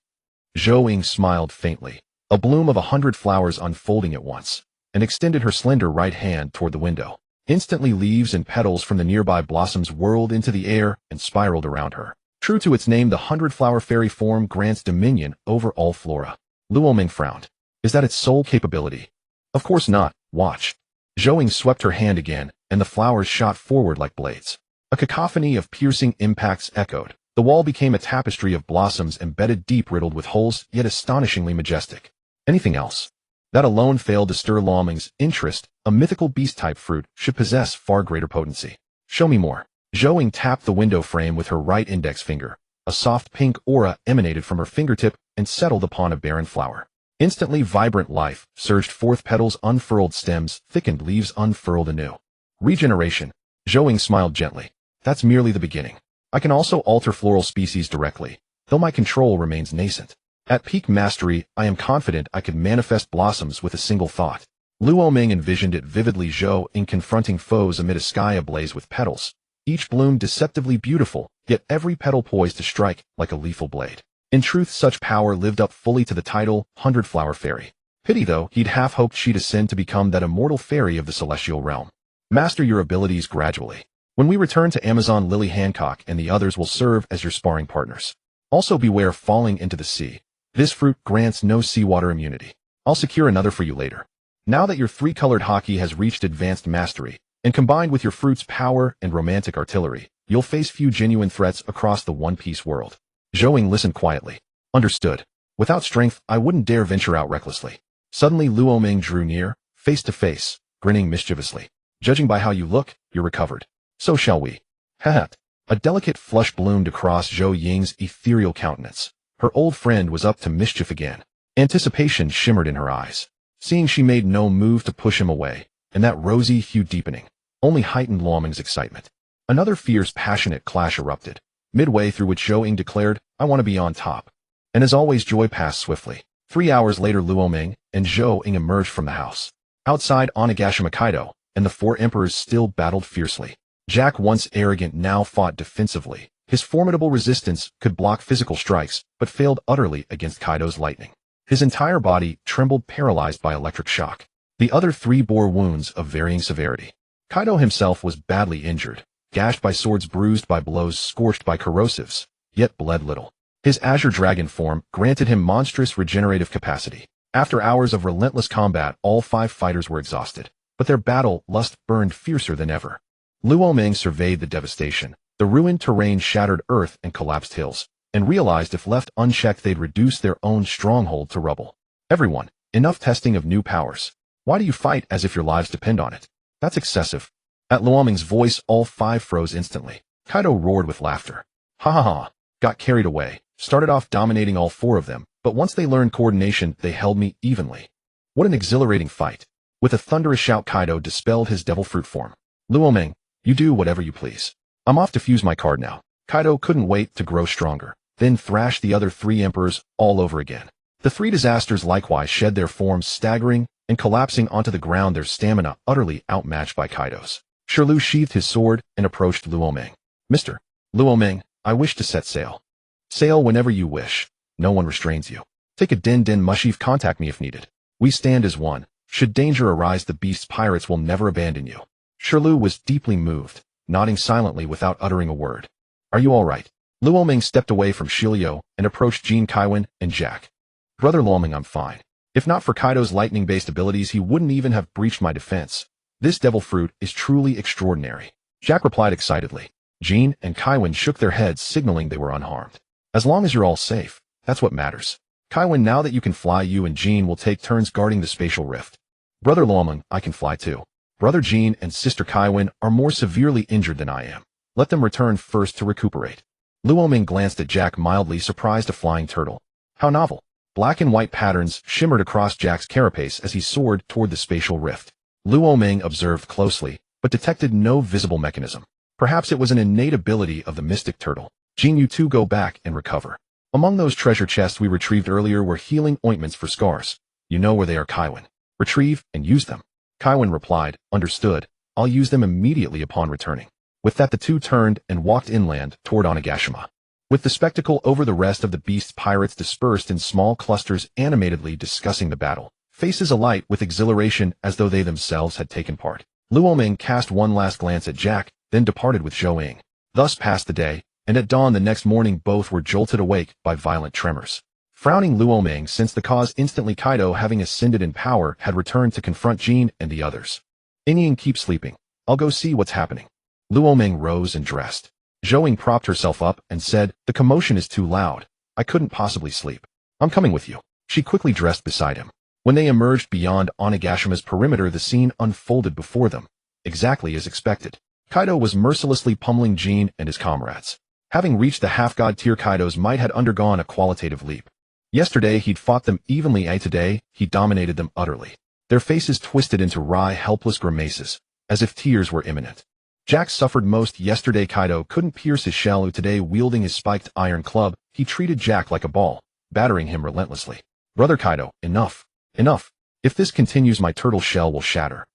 Speaker 1: Zhou smiled faintly, a bloom of 100 flowers unfolding at once, and extended her slender right hand toward the window. Instantly, leaves and petals from the nearby blossoms whirled into the air and spiraled around her. True to its name, the 100-flower fairy form grants dominion over all flora. Luo frowned. Is that its sole capability? Of course not. Watch. Zhou swept her hand again, and the flowers shot forward like blades. A cacophony of piercing impacts echoed. The wall became a tapestry of blossoms embedded deep, riddled with holes, yet astonishingly majestic. Anything else? That alone failed to stir Luo interest. A mythical beast-type fruit should possess far greater potency. Show me more. Zhou tapped the window frame with her right index finger. A soft pink aura emanated from her fingertip and settled upon a barren flower. Instantly, vibrant life surged forth. Petals unfurled, stems thickened, leaves unfurled anew. Regeneration. Zhou smiled gently. That's merely the beginning. I can also alter floral species directly, though my control remains nascent. At peak mastery, I am confident I could manifest blossoms with a single thought. Luo envisioned it vividly. Zhou confronting foes amid a sky ablaze with petals, each bloom deceptively beautiful, yet every petal poised to strike like a lethal blade. In truth, such power lived up fully to the title, 100-flower fairy. Pity though, he'd half hoped she'd ascend to become that immortal fairy of the celestial realm. Master your abilities gradually. When we return to Amazon, Lily Hancock and the others will serve as your sparring partners. Also beware falling into the sea. This fruit grants no seawater immunity. I'll secure another for you later. Now that your 3-colored Haki has reached advanced mastery, and combined with your fruit's power and romantic artillery, you'll face few genuine threats across the One Piece world. Zhou listened quietly. Understood. Without strength, I wouldn't dare venture out recklessly. Suddenly, Luo drew near, face to face, grinning mischievously. Judging by how you look, you're recovered. So shall we. Haha. A delicate flush bloomed across Zhou Ying's ethereal countenance. Her old friend was up to mischief again. Anticipation shimmered in her eyes. Seeing she made no move to push him away, and that rosy hue deepening, only heightened Luo's excitement. Another fierce, passionate clash erupted, midway through which Zhou declared, "I want to be on top." And as always, joy passed swiftly. 3 hours later, Luo and Zhou emerged from the house. Outside, Onigashima, Kaido and the 4 emperors still battled fiercely. Jack, once arrogant, now fought defensively. His formidable resistance could block physical strikes, but failed utterly against Kaido's lightning. His entire body trembled, paralyzed by electric shock. The other 3 bore wounds of varying severity. Kaido himself was badly injured, gashed by swords, bruised by blows, scorched by corrosives, yet bled little. His azure dragon form granted him monstrous regenerative capacity. After hours of relentless combat, all 5 fighters were exhausted, but their battle lust burned fiercer than ever. Luo surveyed the devastation. The ruined terrain, shattered earth, and collapsed hills. and realized if left unchecked they'd reduce their own stronghold to rubble. Everyone, enough testing of new powers. Why do you fight as if your lives depend on it? That's excessive. At Luoming's voice, all five froze instantly. Kaido roared with laughter. Ha ha ha. Got carried away. Started off dominating all four of them, but once they learned coordination, they held me evenly. What an exhilarating fight. With a thunderous shout, Kaido dispelled his devil fruit form. Luoming, you do whatever you please. I'm off to fuse my card now. Kaido couldn't wait to grow stronger, then thrashed the other three emperors all over again. The three disasters likewise shed their forms, staggering and collapsing onto the ground, their stamina utterly outmatched by Kaido's. Shirlu sheathed his sword and approached Luoming. Mr. Luoming, I wish to set sail. Sail whenever you wish. No one restrains you. Take a den mushif, contact me if needed. We stand as one. Should danger arise, the beast's pirates will never abandon you. Shirlu was deeply moved, nodding silently without uttering a word. Are you all right? Luoming stepped away from Shilio and approached Jean, Kaiwan, and Jack. Brother Luoming, I'm fine. If not for Kaido's lightning-based abilities, he wouldn't even have breached my defense. This devil fruit is truly extraordinary. Jack replied excitedly. Jean and Kaiwan shook their heads, signaling they were unharmed. As long as you're all safe, that's what matters. Kaiwan, now that you can fly, you and Jean will take turns guarding the spatial rift. Brother Luoming, I can fly too. Brother Jean and sister Kaiwan are more severely injured than I am. Let them return first to recuperate. Luoming glanced at Jack, mildly surprised. A flying turtle. How novel. Black and white patterns shimmered across Jack's carapace as he soared toward the spatial rift. Luoming observed closely, but detected no visible mechanism. Perhaps it was an innate ability of the mystic turtle. Jean, you two go back and recover. Among those treasure chests we retrieved earlier were healing ointments for scars. You know where they are, Kaiwan. Retrieve and use them. Kaiwan replied, understood. I'll use them immediately upon returning. With that, the two turned and walked inland toward Onigashima. With the spectacle over, the rest of the beast's pirates dispersed in small clusters, animatedly discussing the battle, faces alight with exhilaration as though they themselves had taken part. Luoming cast one last glance at Jack, then departed with Zhou. Thus passed the day, and at dawn the next morning both were jolted awake by violent tremors. Frowning, Luoming sensed the cause instantly. Kaido, having ascended in power, had returned to confront Jean and the others. Inying, keep sleeping. I'll go see what's happening. Luoming rose and dressed. Zhou propped herself up and said, the commotion is too loud. I couldn't possibly sleep. I'm coming with you. She quickly dressed beside him. When they emerged beyond Onigashima's perimeter, the scene unfolded before them, exactly as expected. Kaido was mercilessly pummeling Jean and his comrades. Having reached the half-god tier, Kaido's might had undergone a qualitative leap. Yesterday he'd fought them evenly, and today he dominated them utterly. Their faces twisted into wry, helpless grimaces, as if tears were imminent. Jack suffered most yesterday. Kaido couldn't pierce his shell. Today, wielding his spiked iron club, he treated Jack like a ball, battering him relentlessly. Brother Kaido, enough. Enough. If this continues, my turtle shell will shatter.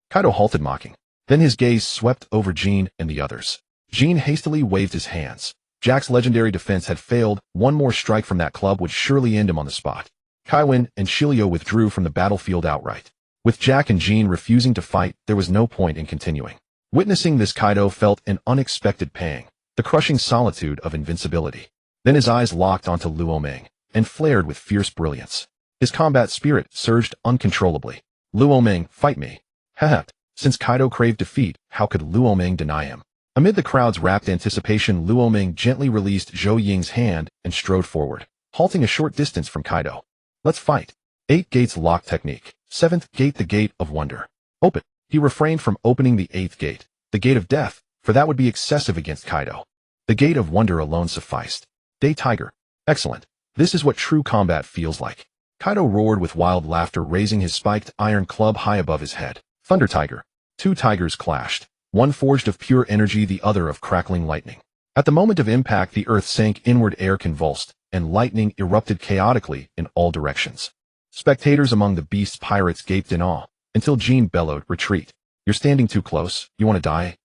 Speaker 1: Kaido halted, mocking. Then his gaze swept over Jean and the others. Jean hastily waved his hands. Jack's legendary defense had failed. One more strike from that club would surely end him on the spot. Kaiwan and Shilio withdrew from the battlefield outright. With Jack and Jean refusing to fight, there was no point in continuing. Witnessing this, Kaido felt an unexpected pang, the crushing solitude of invincibility. Then his eyes locked onto Luoming, and flared with fierce brilliance. His combat spirit surged uncontrollably. Luoming, fight me. Haha. Since Kaido craved defeat, how could Luoming deny him? Amid the crowd's rapt anticipation, Luoming gently released Zhou Ying's hand and strode forward, halting a short distance from Kaido. Let's fight. 8 gates lock technique. 7th gate, the gate of wonder. Open. He refrained from opening the 8th gate, the gate of death, for that would be excessive against Kaido. The gate of wonder alone sufficed. Day Tiger. Excellent. This is what true combat feels like. Kaido roared with wild laughter, raising his spiked iron club high above his head. Thunder Tiger. 2 tigers clashed, one forged of pure energy, the other of crackling lightning. At the moment of impact, the earth sank inward, air convulsed, and lightning erupted chaotically in all directions. Spectators among the beast's pirates gaped in awe, until Jean bellowed, retreat. You're standing too close. You want to die?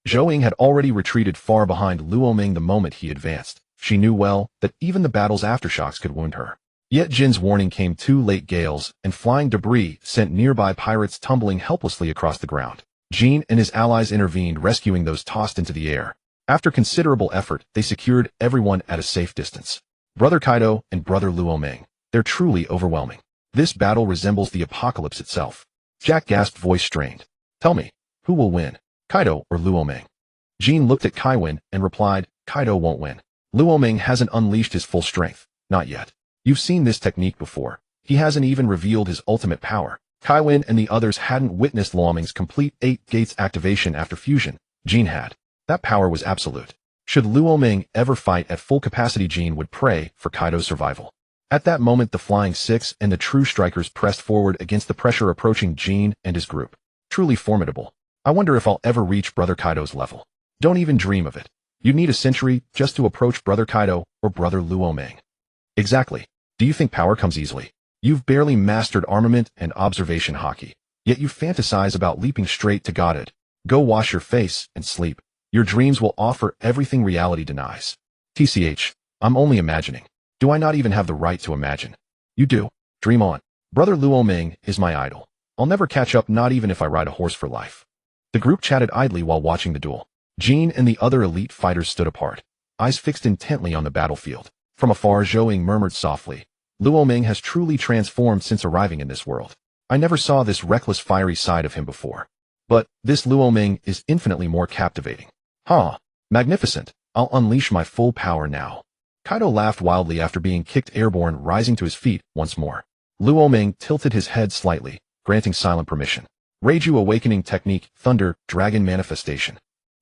Speaker 1: Zhou Ying had already retreated far behind Luoming the moment he advanced. She knew well that even the battle's aftershocks could wound her. Yet Jin's warning came too late. Gales and flying debris sent nearby pirates tumbling helplessly across the ground. Jean and his allies intervened, rescuing those tossed into the air. After considerable effort, they secured everyone at a safe distance. Brother Kaido and Brother Luoming, they're truly overwhelming. This battle resembles the apocalypse itself. Jack gasped, voice strained. Tell me, who will win, Kaido or Luoming? Jean looked at Kaiwin and replied, Kaido won't win. Luoming hasn't unleashed his full strength. Not yet. You've seen this technique before. He hasn't even revealed his ultimate power. Kaiwin and the others hadn't witnessed Luoming's complete 8 gates activation after fusion. Jean had. That power was absolute. Should Luoming ever fight at full capacity, Jean would pray for Kaido's survival. At that moment, the Flying Six and the true strikers pressed forward against the pressure approaching Jean and his group. Truly formidable. I wonder if I'll ever reach Brother Kaido's level. Don't even dream of it. You'd need a century just to approach Brother Kaido or Brother Luoming. Exactly. Do you think power comes easily? You've barely mastered armament and observation hockey, yet you fantasize about leaping straight to godhood. Go wash your face and sleep. Your dreams will offer everything reality denies. TCH, I'm only imagining. Do I not even have the right to imagine? You do. Dream on. Brother Luoming is my idol. I'll never catch up, not even if I ride a horse for life. The group chatted idly while watching the duel. Jean and the other elite fighters stood apart, eyes fixed intently on the battlefield. From afar, Zhou murmured softly, Luoming has truly transformed since arriving in this world. I never saw this reckless, fiery side of him before. But this Luoming is infinitely more captivating. Huh. Magnificent. I'll unleash my full power now. Kaido laughed wildly after being kicked airborne, rising to his feet once more. Luoming tilted his head slightly, granting silent permission. Reiju awakening technique, thunder, dragon manifestation.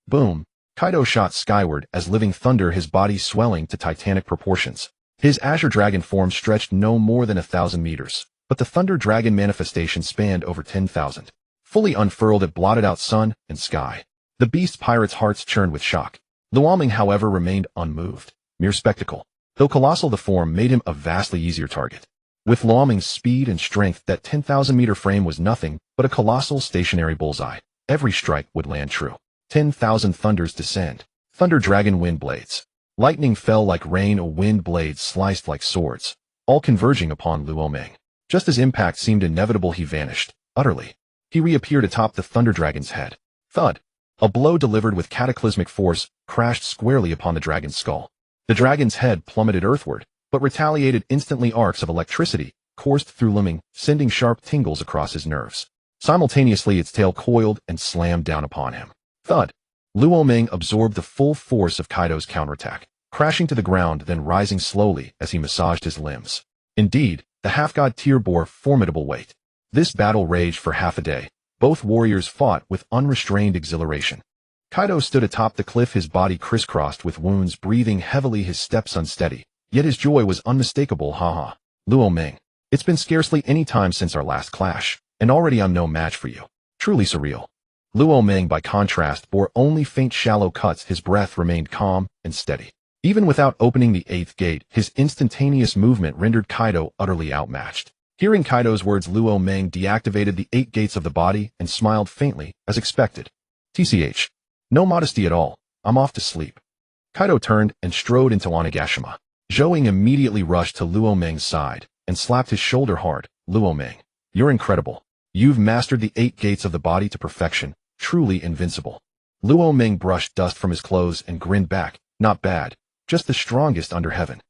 Speaker 1: Boom. Kaido shot skyward as living thunder, his body swelling to titanic proportions. His azure dragon form stretched no more than 1,000 meters, but the thunder dragon manifestation spanned over 10,000. Fully unfurled, it blotted out sun and sky. The beast pirates' hearts churned with shock. Luoming, however, remained unmoved. Mere spectacle. Though colossal, the form made him a vastly easier target. With Luoming's speed and strength, that 10,000-meter frame was nothing but a colossal stationary bullseye. Every strike would land true. 10,000 thunders descend. Thunder dragon wind blades. Lightning fell like rain, wind blades sliced like swords, all converging upon Luoming. Just as impact seemed inevitable, he vanished, utterly. He reappeared atop the thunder dragon's head. Thud. A blow delivered with cataclysmic force crashed squarely upon the dragon's skull. The dragon's head plummeted earthward, but retaliated instantly. Arcs of electricity coursed through Luoming, sending sharp tingles across his nerves. Simultaneously, its tail coiled and slammed down upon him. Thud. Luoming absorbed the full force of Kaido's counterattack, crashing to the ground, then rising slowly as he massaged his limbs. Indeed, the half-god tier bore formidable weight. This battle raged for half a day. Both warriors fought with unrestrained exhilaration. Kaido stood atop the cliff, his body crisscrossed with wounds, breathing heavily, his steps unsteady. Yet his joy was unmistakable. Haha. Luoming, it's been scarcely any time since our last clash, and already I'm no match for you. Truly surreal. Luoming, by contrast, bore only faint shallow cuts. His breath remained calm and steady. Even without opening the 8th gate, his instantaneous movement rendered Kaido utterly outmatched. Hearing Kaido's words, Luoming deactivated the 8 gates of the body and smiled faintly, as expected. TCH. No modesty at all. I'm off to sleep. Kaido turned and strode into Onigashima. Zhou immediately rushed to Luoming's side and slapped his shoulder hard. Luoming, you're incredible. You've mastered the 8 gates of the body to perfection. Truly invincible. Luoming brushed dust from his clothes and grinned back. Not bad. Just the strongest under heaven.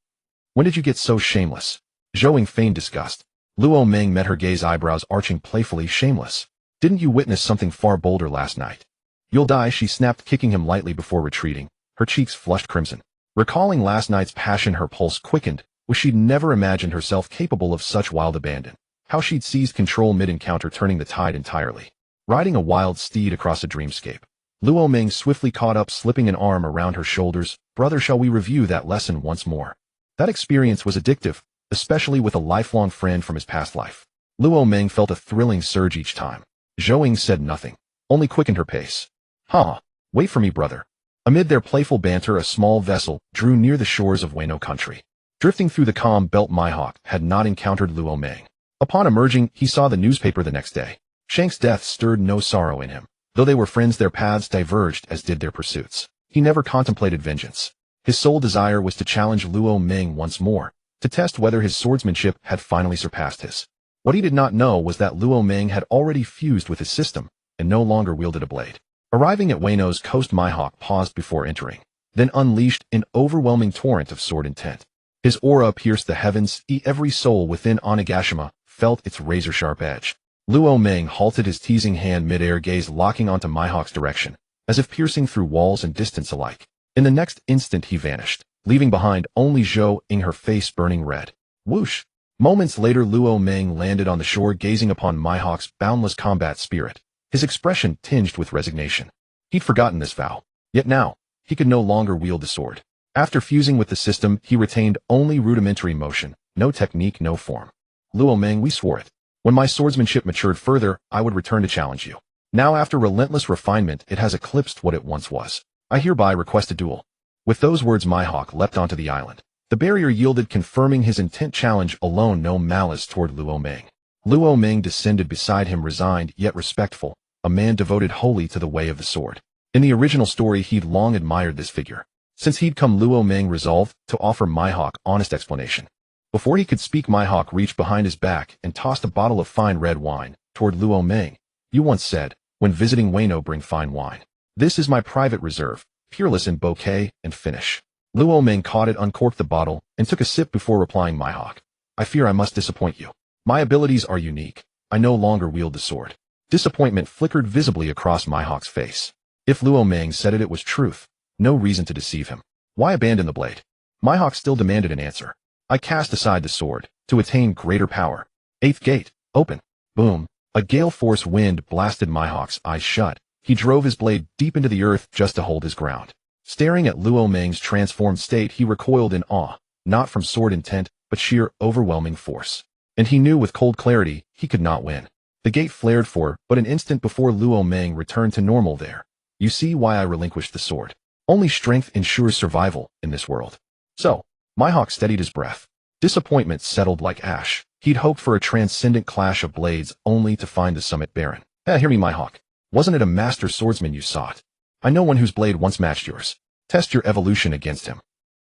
Speaker 1: When did you get so shameless? Zhou feigned disgust. Luoming met her gaze, eyebrows arching playfully. Shameless. Didn't you witness something far bolder last night? You'll die, she snapped, kicking him lightly before retreating. Her cheeks flushed crimson. Recalling last night's passion, her pulse quickened, which she'd never imagined herself capable of such wild abandon. How she'd seized control mid-encounter, turning the tide entirely. Riding a wild steed across a dreamscape. Luoming swiftly caught up, slipping an arm around her shoulders. Brother, shall we review that lesson once more? That experience was addictive, especially with a lifelong friend from his past life. Luoming felt a thrilling surge each time. Zhou said nothing, only quickened her pace. Huh. Wait for me, brother. Amid their playful banter, a small vessel drew near the shores of Wano Country. Drifting through the calm, Belt Mihawk had not encountered Luoming. Upon emerging, he saw the newspaper the next day. Shank's death stirred no sorrow in him. Though they were friends, their paths diverged, as did their pursuits. He never contemplated vengeance. His sole desire was to challenge Luoming once more, to test whether his swordsmanship had finally surpassed his. What he did not know was that Luoming had already fused with his system, and no longer wielded a blade. Arriving at Wano's coast, Mihawk paused before entering, then unleashed an overwhelming torrent of sword intent. His aura pierced the heavens, every soul within Onigashima felt its razor-sharp edge. Luo Meng halted, his teasing hand mid-air, gaze locking onto Mihawk's direction, as if piercing through walls and distance alike. In the next instant he vanished, leaving behind only Zhou Ying, her face burning red. Whoosh! Moments later, Luo Meng landed on the shore, gazing upon Mihawk's boundless combat spirit, his expression tinged with resignation. He'd forgotten this vow. Yet now, he could no longer wield the sword. After fusing with the system, he retained only rudimentary motion, no technique, no form. Luo Meng, we swore it. When my swordsmanship matured further, I would return to challenge you. Now, after relentless refinement, it has eclipsed what it once was. I hereby request a duel. With those words, Mihawk leapt onto the island. The barrier yielded, confirming his intent. Challenge alone, no malice toward Luo Meng. Luo Meng descended beside him, resigned yet respectful, a man devoted wholly to the way of the sword. In the original story, he'd long admired this figure. Since he'd come, Luo Meng resolved to offer Mihawk honest explanation. Before he could speak, Mihawk reached behind his back and tossed a bottle of fine red wine toward Luo Meng. You once said, when visiting Wano, bring fine wine. This is my private reserve, peerless in bouquet and finish. Luo Meng caught it, uncorked the bottle, and took a sip before replying, Mihawk, I fear I must disappoint you. My abilities are unique. I no longer wield the sword. Disappointment flickered visibly across Mihawk's face. If Luo Meng said it was truth, no reason to deceive him. Why abandon the blade? Mihawk still demanded an answer. I cast aside the sword, to attain greater power. Eighth gate, open. Boom. A gale force wind blasted Mihawk's eyes shut. He drove his blade deep into the earth just to hold his ground. Staring at Luo Meng's transformed state, he recoiled in awe, not from sword intent, but sheer overwhelming force. And he knew with cold clarity, he could not win. The gate flared for but an instant before Luo Meng returned to normal there. You see why I relinquished the sword. Only strength ensures survival in this world. So, Mihawk steadied his breath. Disappointment settled like ash. He'd hoped for a transcendent clash of blades, only to find the summit barren. Hear me, Mihawk. Wasn't it a master swordsman you sought? I know one whose blade once matched yours. Test your evolution against him.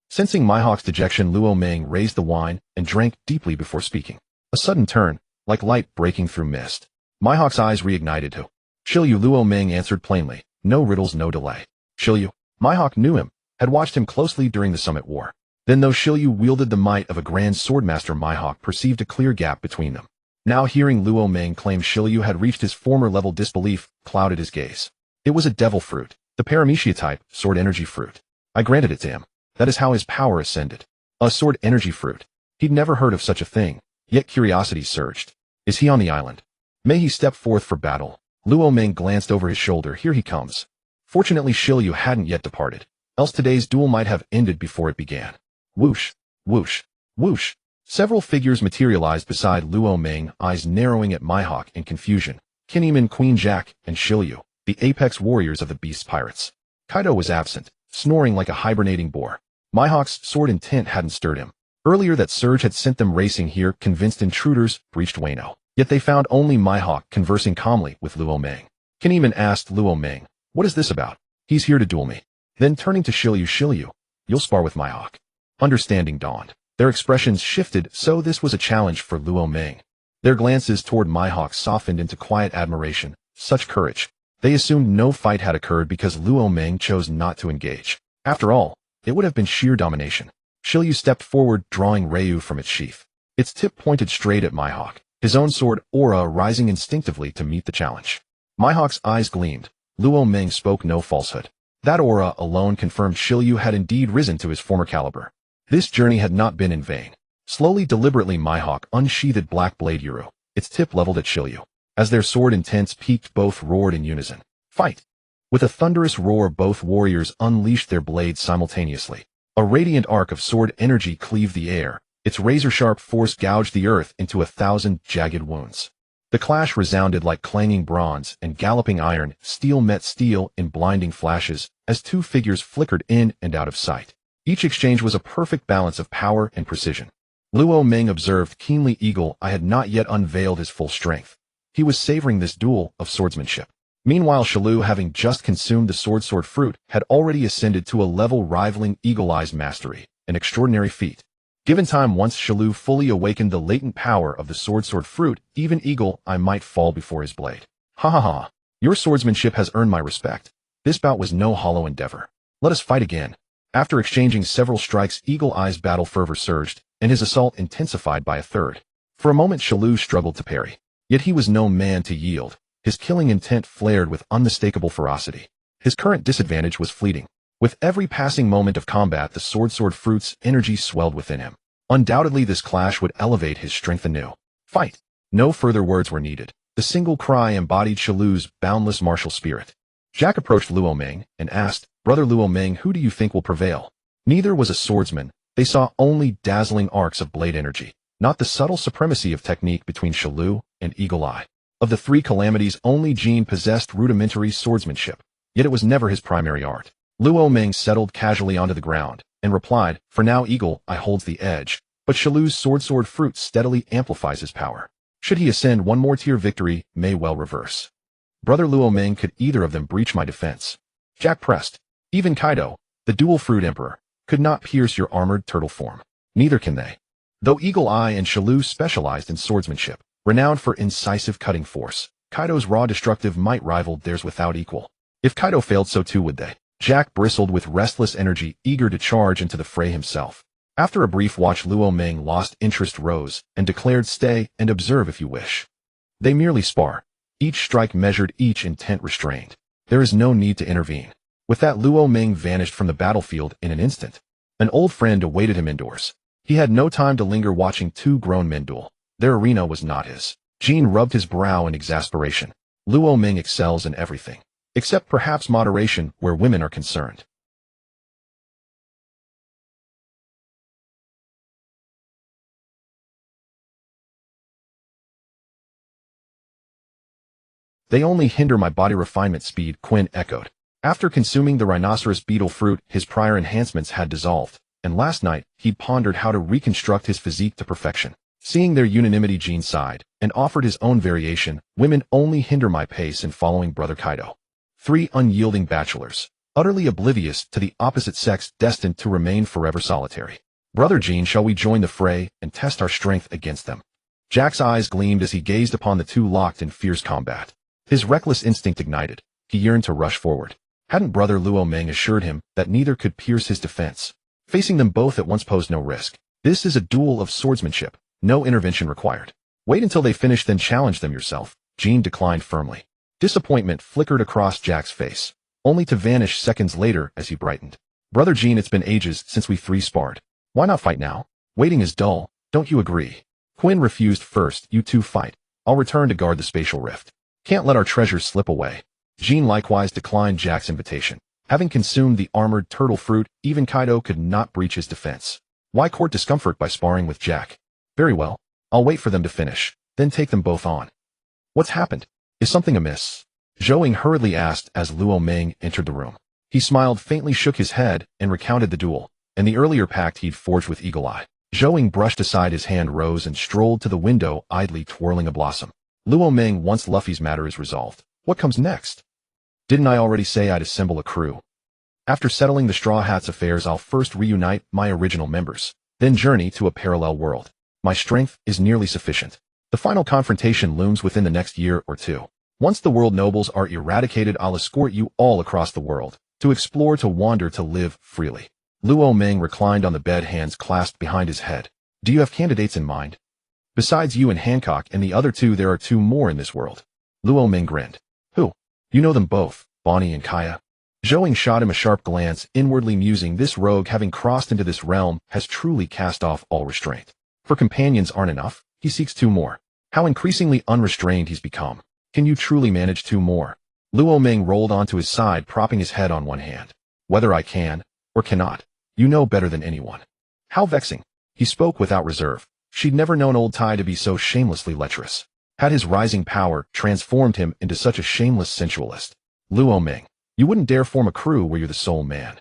Speaker 1: Sensing Mihawk's dejection, Luo Meng raised the wine and drank deeply before speaking. A sudden turn, like light breaking through mist. Mihawk's eyes reignited too. Shiryu, Luo Meng answered plainly. No riddles, no delay. Shiryu. Mihawk knew him, had watched him closely during the Summit War. Then, though Shiryu wielded the might of a grand swordmaster, Mihawk perceived a clear gap between them. Now, hearing Luo Meng claim Shiryu had reached his former level, disbelief clouded his gaze. It was a devil fruit, the paramecia type, sword energy fruit. I granted it to him. That is how his power ascended. A sword energy fruit. He'd never heard of such a thing, yet curiosity surged. Is he on the island? May he step forth for battle? Luo Meng glanced over his shoulder. Here he comes. Fortunately, Shiryu hadn't yet departed, else today's duel might have ended before it began. Whoosh, whoosh, whoosh. Several figures materialized beside Luo Meng, eyes narrowing at Mihawk in confusion. Kinemon, Queen Jack, and Shiryu, the apex warriors of the Beast Pirates. Kaido was absent, snoring like a hibernating boar. Mihawk's sword intent hadn't stirred him. Earlier that surge had sent them racing here, convinced intruders breached Wano. Yet they found only Mihawk conversing calmly with Luo Meng. Kinemon asked Luo Meng, what is this about? He's here to duel me. Then turning to Shiryu, you'll spar with Mihawk. Understanding dawned. Their expressions shifted, so this was a challenge for Luo Meng. Their glances toward Mihawk softened into quiet admiration. Such courage. They assumed no fight had occurred because Luo Meng chose not to engage. After all, it would have been sheer domination. Shiryu stepped forward, drawing Ryu from its sheath. Its tip pointed straight at Mihawk, his own sword aura rising instinctively to meet the challenge. Mihawk's eyes gleamed. Luo Meng spoke no falsehood. That aura alone confirmed Shiryu had indeed risen to his former caliber. This journey had not been in vain. Slowly, deliberately, Mihawk unsheathed black blade Yuru, its tip leveled at Shiryu. As their sword intents peaked, both roared in unison. Fight! With a thunderous roar, both warriors unleashed their blades simultaneously. A radiant arc of sword energy cleaved the air. Its razor-sharp force gouged the earth into 1,000 jagged wounds. The clash resounded like clanging bronze and galloping iron. Steel met steel in blinding flashes as two figures flickered in and out of sight. Each exchange was a perfect balance of power and precision. Luo Meng observed keenly. Eagle Eye had not yet unveiled his full strength. He was savoring this duel of swordsmanship. Meanwhile, Shiryu, having just consumed the sword fruit, had already ascended to a level rivaling Eagle Eye's mastery, an extraordinary feat. Given time, once Shiryu fully awakened the latent power of the sword fruit, even Eagle Eye might fall before his blade. Ha ha ha. Your swordsmanship has earned my respect. This bout was no hollow endeavor. Let us fight again. After exchanging several strikes, Eagle Eye's battle fervor surged, and his assault intensified by a third. For a moment Shalou struggled to parry. Yet he was no man to yield. His killing intent flared with unmistakable ferocity. His current disadvantage was fleeting. With every passing moment of combat the sword fruit's energy swelled within him. Undoubtedly this clash would elevate his strength anew. Fight! No further words were needed. The single cry embodied Shalou's boundless martial spirit. Jack approached Luo Ming and asked, "Brother Luo Ming, who do you think will prevail?" Neither was a swordsman. They saw only dazzling arcs of blade energy, not the subtle supremacy of technique between Shalou and Eagle Eye. Of the three calamities, only Jean possessed rudimentary swordsmanship, yet it was never his primary art. Luo Ming settled casually onto the ground and replied, "For now Eagle Eye holds the edge, but Shalou's sword fruit steadily amplifies his power. Should he ascend one more tier, victory may well reverse. Brother Luo Ming, could either of them breach my defense?" Jack pressed. "Even Kaido, the dual fruit emperor, could not pierce your armored turtle form. Neither can they." Though Eagle Eye and Shalou specialized in swordsmanship, renowned for incisive cutting force, Kaido's raw destructive might rivaled theirs without equal. If Kaido failed, so too would they. Jack bristled with restless energy, eager to charge into the fray himself. After a brief watch, Luo Ming lost interest, rose, and declared, "Stay and observe if you wish." They merely spar. Each strike measured, each intent restrained. There is no need to intervene. With that, Luo Ming vanished from the battlefield in an instant. An old friend awaited him indoors. He had no time to linger watching two grown men duel. Their arena was not his. Jean rubbed his brow in exasperation. Luo Ming excels in everything, except perhaps moderation where women are concerned. They only hinder my body refinement speed, Quinn echoed. After consuming the rhinoceros beetle fruit, his prior enhancements had dissolved, and last night he'd pondered how to reconstruct his physique to perfection. Seeing their unanimity, Jean sighed and offered his own variation. "Women only hinder my pace in following Brother Kaido." Three unyielding bachelors, utterly oblivious to the opposite sex, destined to remain forever solitary. "Brother Jean, shall we join the fray and test our strength against them?" Jack's eyes gleamed as he gazed upon the two locked in fierce combat. His reckless instinct ignited. He yearned to rush forward. Hadn't Brother Luo Ming assured him that neither could pierce his defense? Facing them both at once posed no risk. This is a duel of swordsmanship. No intervention required. "Wait until they finish, then challenge them yourself," Jean declined firmly. Disappointment flickered across Jack's face, only to vanish seconds later as he brightened. "Brother Jean, it's been ages since we three sparred. Why not fight now? Waiting is dull, don't you agree?" Quinn refused. "First, you two fight. I'll return to guard the spatial rift. Can't let our treasures slip away." Jean likewise declined Jack's invitation. Having consumed the armored turtle fruit, even Kaido could not breach his defense. Why court discomfort by sparring with Jack? "Very well. I'll wait for them to finish, then take them both on." "What's happened? Is something amiss?" Zhou Ying hurriedly asked as Luo Ming entered the room. He smiled faintly, shook his head, and recounted the duel, and the earlier pact he'd forged with Eagle Eye. Zhou Ying brushed aside his hand, rose, and strolled to the window, idly twirling a blossom. "Luo Ming, once Luffy's matter is resolved, what comes next?" "Didn't I already say I'd assemble a crew? After settling the Straw Hats' affairs, I'll first reunite my original members, then journey to a parallel world. My strength is nearly sufficient. The final confrontation looms within the next year or two. Once the world nobles are eradicated, I'll escort you all across the world, to explore, to wander, to live freely." Luo Ming reclined on the bed, hands clasped behind his head. "Do you have candidates in mind? Besides you and Hancock and the other two, there are two more in this world." Luo Ming grinned. "Who?" "You know them both, Bonnie and Kaya." Zhou Ying shot him a sharp glance, inwardly musing, this rogue, having crossed into this realm, has truly cast off all restraint. For companions aren't enough, he seeks two more. How increasingly unrestrained he's become. Can you truly manage two more? Luo Ming rolled onto his side, propping his head on one hand. "Whether I can, or cannot, you know better than anyone." How vexing. He spoke without reserve. She'd never known old Tai to be so shamelessly lecherous. Had his rising power transformed him into such a shameless sensualist? "Luo Ming, you wouldn't dare form a crew where you're the sole man."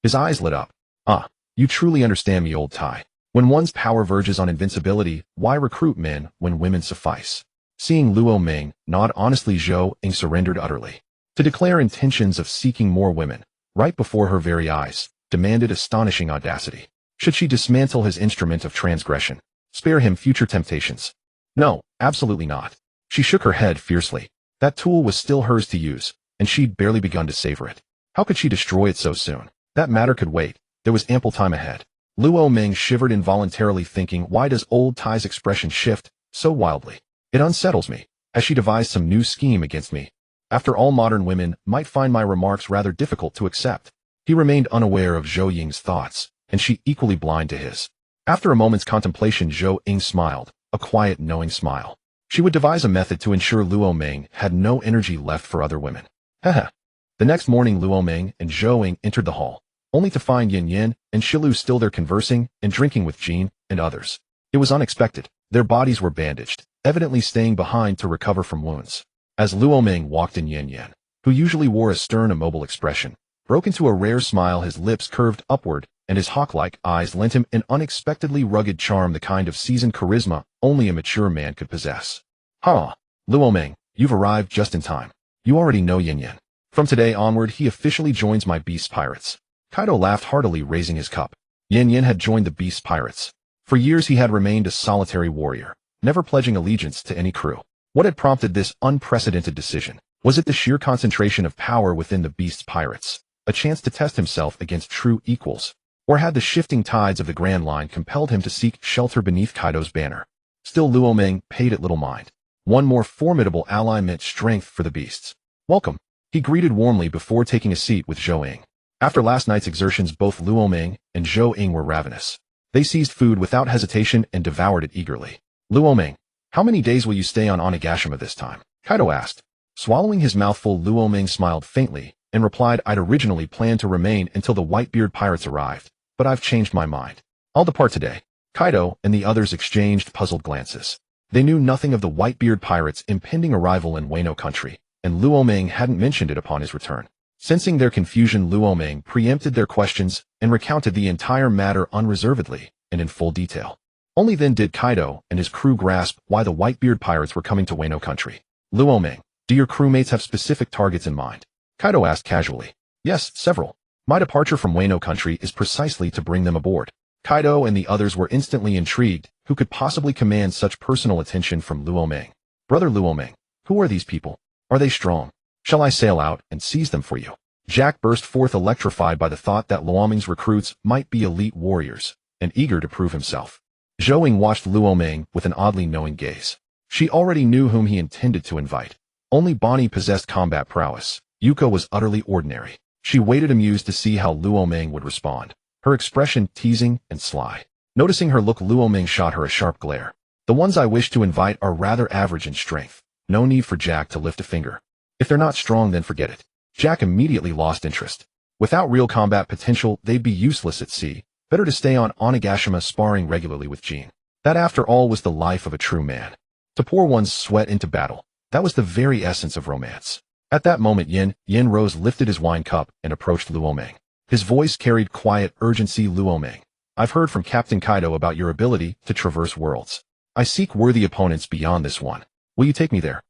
Speaker 1: His eyes lit up. "Ah, you truly understand me, old Tai. When one's power verges on invincibility, why recruit men when women suffice?" Seeing Luo Ming nod honestly, Zhou Ying surrendered utterly. To declare intentions of seeking more women, right before her very eyes, demanded astonishing audacity. Should she dismantle his instrument of transgression? Spare him future temptations? No, absolutely not. She shook her head fiercely. That tool was still hers to use, and she'd barely begun to savor it. How could she destroy it so soon? That matter could wait. There was ample time ahead. Luo Ming shivered involuntarily, thinking, why does old Tai's expression shift So wildly. It unsettles me. Has she devised some new scheme against me? After all, modern women might find my remarks rather difficult to accept. He remained unaware of Zhou Ying's thoughts, and she equally blind to his. After a moment's contemplation, Zhou Ying smiled, a quiet, knowing smile. She would devise a method to ensure Luo Ming had no energy left for other women. Haha. The next morning, Luo Ming and Zhou Ying entered the hall, only to find Yin Yin and Shilu still there conversing and drinking with Jean and others. It was unexpected. Their bodies were bandaged, evidently staying behind to recover from wounds. As Luo Ming walked in, Yin Yin, who usually wore a stern, immobile expression, broke into a rare smile. His lips curved upward, and his hawk-like eyes lent him an unexpectedly rugged charm, the kind of seasoned charisma only a mature man could possess. Huh. Luo Ming, you've arrived just in time. You already know Yin Yin. From today onward, he officially joins my Beast Pirates. Kaido laughed heartily, raising his cup. Yin Yin had joined the Beast Pirates. For years he had remained a solitary warrior, never pledging allegiance to any crew. What had prompted this unprecedented decision? Was it the sheer concentration of power within the Beast Pirates, a chance to test himself against true equals? Or had the shifting tides of the Grand Line compelled him to seek shelter beneath Kaido's banner? Still, Luo Ming paid it little mind. One more formidable ally meant strength for the beasts. Welcome, he greeted warmly before taking a seat with Zhou Ying. After last night's exertions, both Luo Ming and Zhou Ying were ravenous. They seized food without hesitation and devoured it eagerly. Luo Ming, how many days will you stay on Onigashima this time? Kaido asked. Swallowing his mouthful, Luo Ming smiled faintly and replied, I'd originally planned to remain until the Whitebeard pirates arrived, but I've changed my mind. I'll depart today. Kaido and the others exchanged puzzled glances. They knew nothing of the Whitebeard pirates' impending arrival in Wano Country, and Luo Ming hadn't mentioned it upon his return. Sensing their confusion, Luo Ming preempted their questions and recounted the entire matter unreservedly and in full detail. Only then did Kaido and his crew grasp why the Whitebeard pirates were coming to Wano Country. Luo Ming, do your crewmates have specific targets in mind? Kaido asked casually. Yes, several. My departure from Wano Country is precisely to bring them aboard. Kaido and the others were instantly intrigued. Who could possibly command such personal attention from Luo Ming? Brother Luo Ming, who are these people? Are they strong? Shall I sail out and seize them for you? Jack burst forth, electrified by the thought that Luo Ming's recruits might be elite warriors, and eager to prove himself. Zhou Ying watched Luo Ming with an oddly knowing gaze. She already knew whom he intended to invite. Only Bonnie possessed combat prowess. Yuko was utterly ordinary. She waited amused to see how Luo Ming would respond, her expression teasing and sly. Noticing her look, Luo Ming shot her a sharp glare. The ones I wish to invite are rather average in strength. No need for Jack to lift a finger. If they're not strong, then forget it. Jack immediately lost interest. Without real combat potential, they'd be useless at sea. Better to stay on Onigashima sparring regularly with Jean. That, after all, was the life of a true man. To pour one's sweat into battle, that was the very essence of romance. At that moment, Yin rose, lifted his wine cup, and approached Luo Ming. His voice carried quiet urgency. Luo Ming, I've heard from Captain Kaido about your ability to traverse worlds. I seek worthy opponents beyond this one. Will you take me there?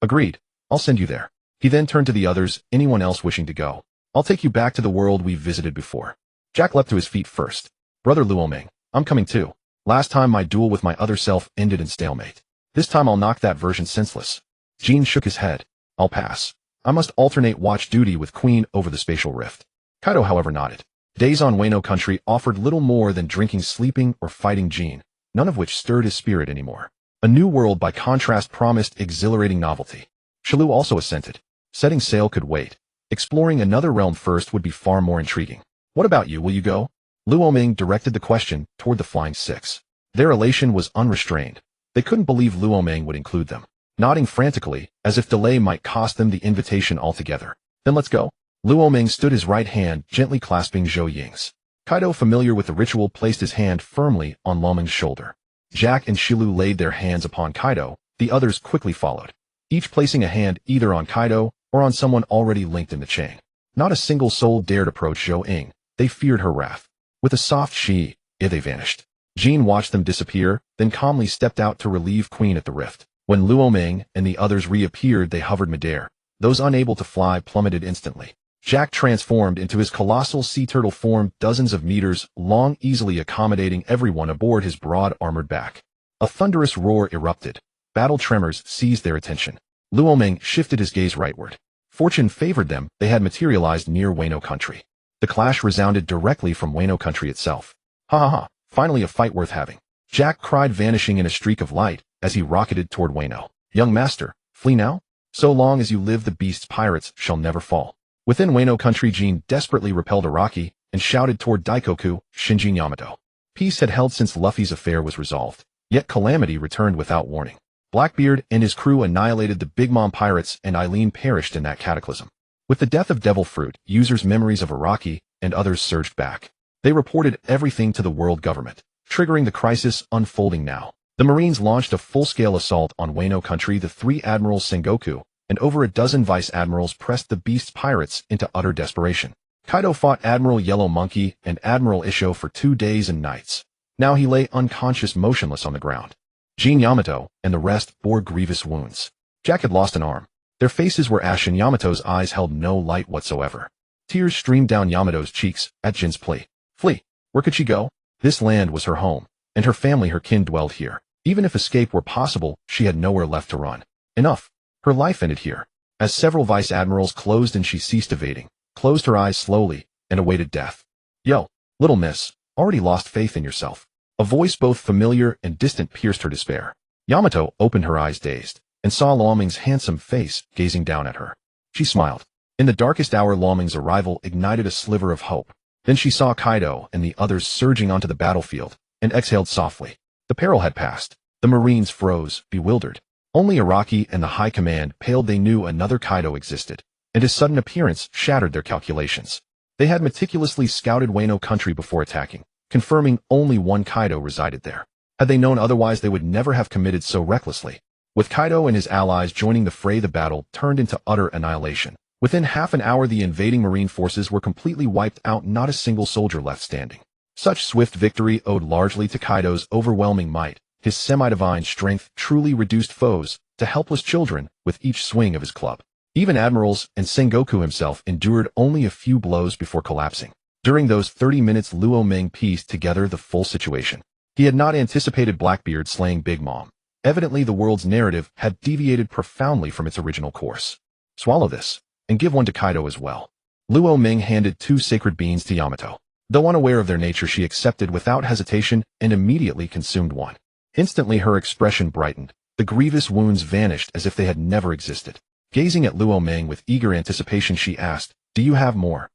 Speaker 1: Agreed. I'll send you there. He then turned to the others. Anyone else wishing to go? I'll take you back to the world we've visited before. Jack leapt to his feet first. Brother Luo Ming, I'm coming too. Last time my duel with my other self ended in stalemate. This time I'll knock that version senseless. Jean shook his head. I'll pass. I must alternate watch duty with Queen over the spatial rift. Kaido, however, nodded. Days on Wano Country offered little more than drinking, sleeping, or fighting Jean, none of which stirred his spirit anymore. A new world, by contrast, promised exhilarating novelty. Shilu also assented. Setting sail could wait. Exploring another realm first would be far more intriguing. What about you? Will you go? Luo Ming directed the question toward the Flying Six. Their elation was unrestrained. They couldn't believe Luo Ming would include them. Nodding frantically, as if delay might cost them the invitation altogether. Then let's go. Luo Ming stood, his right hand gently clasping Zhou Ying's. Kaido, familiar with the ritual, placed his hand firmly on Luo Ming's shoulder. Jack and Shilu laid their hands upon Kaido. The others quickly followed, each placing a hand either on Kaido or on someone already linked in the chain. Not a single soul dared approach Zhou Ying. They feared her wrath. With a soft they vanished. Jean watched them disappear, then calmly stepped out to relieve Queen at the rift. When Luo Ming and the others reappeared, they hovered midair. Those unable to fly plummeted instantly. Jack transformed into his colossal sea turtle form, dozens of meters long, easily accommodating everyone aboard his broad armored back. A thunderous roar erupted. battle tremors seized their attention. Luo Ming shifted his gaze rightward. Fortune favored them, they had materialized near Wano Country. The clash resounded directly from Wano Country itself. Ha ha ha, finally a fight worth having. Jack cried, vanishing in a streak of light as he rocketed toward Wano. Young master, flee now? So long as you live, the beast's pirates shall never fall. Within Wano Country, Jean desperately repelled Araki and shouted toward Daikoku, Shinjin Yamato. Peace had held since Luffy's affair was resolved, yet calamity returned without warning. Blackbeard and his crew annihilated the Big Mom pirates, and Eileen perished in that cataclysm. With the death of Devil Fruit, users' memories of Araki and others surged back. They reported everything to the world government, triggering the crisis unfolding now. The Marines launched a full-scale assault on Wano Country. The 3 admirals Sengoku and over a dozen vice admirals pressed the beast's pirates into utter desperation. Kaido fought Admiral Yellow Monkey and Admiral Isho for 2 days and nights. Now he lay unconscious, motionless on the ground. Jean Yamato and the rest bore grievous wounds. Jack had lost an arm. Their faces were ashen. Yamato's eyes held no light whatsoever. Tears streamed down Yamato's cheeks at Jin's plea. Flee. Where could she go? This land was her home, and her family, her kin, dwelled here. Even if escape were possible, she had nowhere left to run. Enough. Her life ended here. As several vice admirals closed and she ceased evading, closed her eyes slowly, and awaited death. Yo, little miss, already lost faith in yourself. A voice both familiar and distant pierced her despair. Yamato opened her eyes dazed, and saw Luo Ming's handsome face gazing down at her. She smiled. In the darkest hour, Luo Ming's arrival ignited a sliver of hope. Then she saw Kaido and the others surging onto the battlefield, and exhaled softly. The peril had passed. The Marines froze, bewildered. Only Araki and the High Command paled. They knew another Kaido existed, and his sudden appearance shattered their calculations. They had meticulously scouted Wano Country before attacking, confirming only one Kaido resided there. Had they known otherwise, they would never have committed so recklessly. With Kaido and his allies joining the fray, the battle turned into utter annihilation. Within half an hour, the invading Marine forces were completely wiped out, not a single soldier left standing. Such swift victory owed largely to Kaido's overwhelming might. His semi-divine strength truly reduced foes to helpless children with each swing of his club. Even admirals and Sengoku himself endured only a few blows before collapsing. During those 30 minutes, Luo Ming pieced together the full situation. He had not anticipated Blackbeard slaying Big Mom. Evidently, the world's narrative had deviated profoundly from its original course. Swallow this, and give one to Kaido as well. Luo Ming handed 2 sacred beans to Yamato. Though unaware of their nature, she accepted without hesitation and immediately consumed one. Instantly her expression brightened. The grievous wounds vanished as if they had never existed. Gazing at Luo Ming with eager anticipation, she asked, "Do you have more?"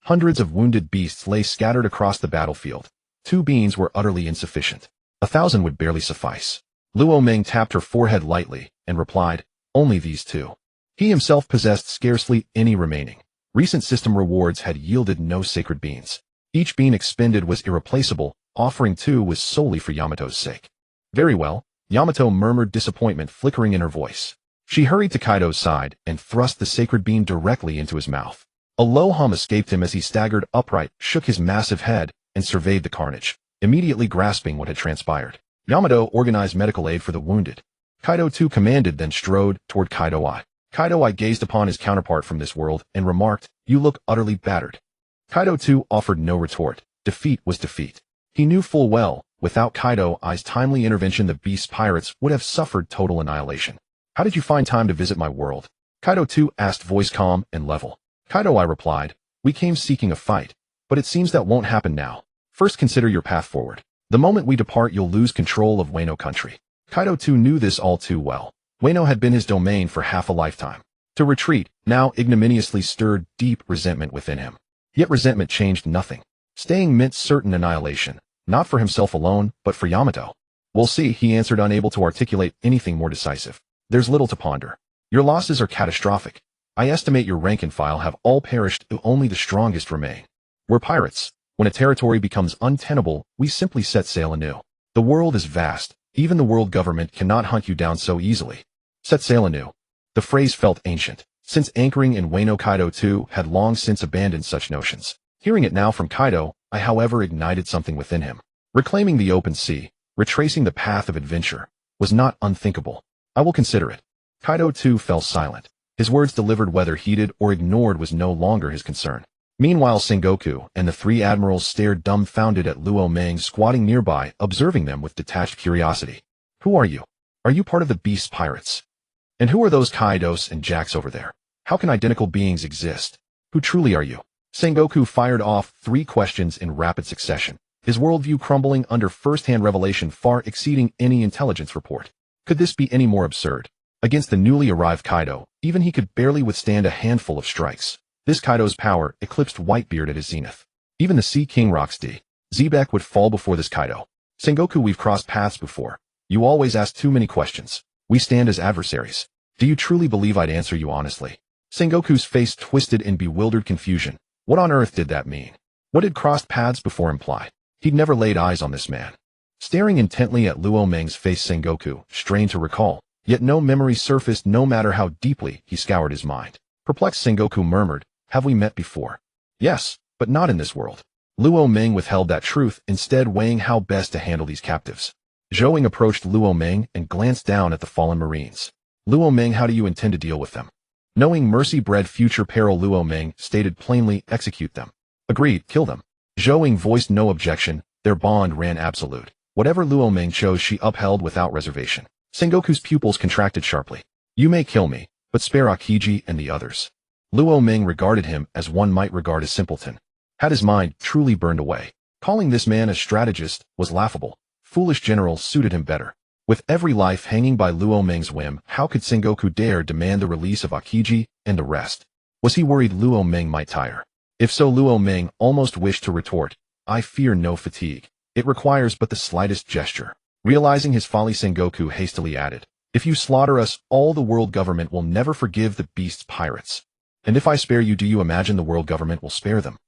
Speaker 1: Hundreds of wounded beasts lay scattered across the battlefield. 2 beans were utterly insufficient. 1,000 would barely suffice. Luo Ming tapped her forehead lightly and replied, "Only these 2. He himself possessed scarcely any remaining. Recent system rewards had yielded no sacred beans. Each bean expended was irreplaceable. Offering 2 was solely for Yamato's sake. Very well, Yamato murmured, disappointment flickering in her voice. She hurried to Kaido's side and thrust the sacred bean directly into his mouth. A low hum escaped him as he staggered upright, shook his massive head, and surveyed the carnage, immediately grasping what had transpired. Yamato organized medical aid for the wounded. Kaido too commanded, then strode toward Kaido I. Kaido I gazed upon his counterpart from this world and remarked, "You look utterly battered." Kaido too offered no retort. Defeat was defeat. He knew full well, without Kaido I's timely intervention, the beast's pirates would have suffered total annihilation. "How did you find time to visit my world?" Kaido too asked, voice calm and level. Kaido I replied, "We came seeking a fight, but it seems that won't happen now. First consider your path forward. The moment we depart, you'll lose control of Wano Country." Kaido too knew this all too well. Wano had been his domain for half a lifetime. To retreat now ignominiously stirred deep resentment within him. Yet resentment changed nothing. Staying meant certain annihilation, not for himself alone, but for Yamato. "We'll see," he answered, unable to articulate anything more decisive. "There's little to ponder. Your losses are catastrophic. I estimate your rank and file have all perished, only the strongest remain. We're pirates. When a territory becomes untenable, we simply set sail anew. The world is vast. Even the world government cannot hunt you down so easily. Set sail anew." The phrase felt ancient. Since anchoring in Wano, Kaido too had long since abandoned such notions. Hearing it now from Kaido, I however ignited something within him. Reclaiming the open sea, retracing the path of adventure, was not unthinkable. "I will consider it." Kaido too fell silent. His words, delivered whether heeded or ignored, was no longer his concern. Meanwhile, Sengoku and the 3 admirals stared dumbfounded at Luo Ming squatting nearby, observing them with detached curiosity. "Who are you?" Are you part of the Beast's pirates? And who are those Kaidos and Jacks over there? How can identical beings exist? Who truly are you? Sengoku fired off 3 questions in rapid succession, his worldview crumbling under first-hand revelation far exceeding any intelligence report. Could this be any more absurd? Against the newly arrived Kaido, even he could barely withstand a handful of strikes. This Kaido's power eclipsed Whitebeard at his zenith. Even the Sea King Roxy Zebek would fall before this Kaido. Sengoku, we've crossed paths before. You always ask too many questions. We stand as adversaries. Do you truly believe I'd answer you honestly? Sengoku's face twisted in bewildered confusion. What on earth did that mean? What did crossed paths before imply? He'd never laid eyes on this man. Staring intently at Luo Meng's face, Sengoku strained to recall, yet no memory surfaced no matter how deeply he scoured his mind. Perplexed, Sengoku murmured, have we met before? Yes, but not in this world. Luo Meng withheld that truth, instead weighing how best to handle these captives. Zhou Ying approached Luo Meng and glanced down at the fallen marines. Luo Meng, how do you intend to deal with them? Knowing mercy bred future peril, Luo Meng stated plainly, execute them. Agreed, kill them. Zhou Ying voiced no objection, their bond ran absolute. Whatever Luo Meng chose she upheld without reservation. Sengoku's pupils contracted sharply. You may kill me, but spare Akiji and the others. Luo Meng regarded him as one might regard a simpleton. Had his mind truly burned away. Calling this man a strategist was laughable. Foolish generals suited him better. With every life hanging by Luo Meng's whim, how could Sengoku dare demand the release of Akiji and the rest? Was he worried Luo Meng might tire? If so, Luo Meng almost wished to retort, I fear no fatigue. It requires but the slightest gesture. Realizing his folly, Sengoku hastily added, if you slaughter us, all the world government will never forgive the Beast's pirates. And if I spare you, do you imagine the world government will spare them?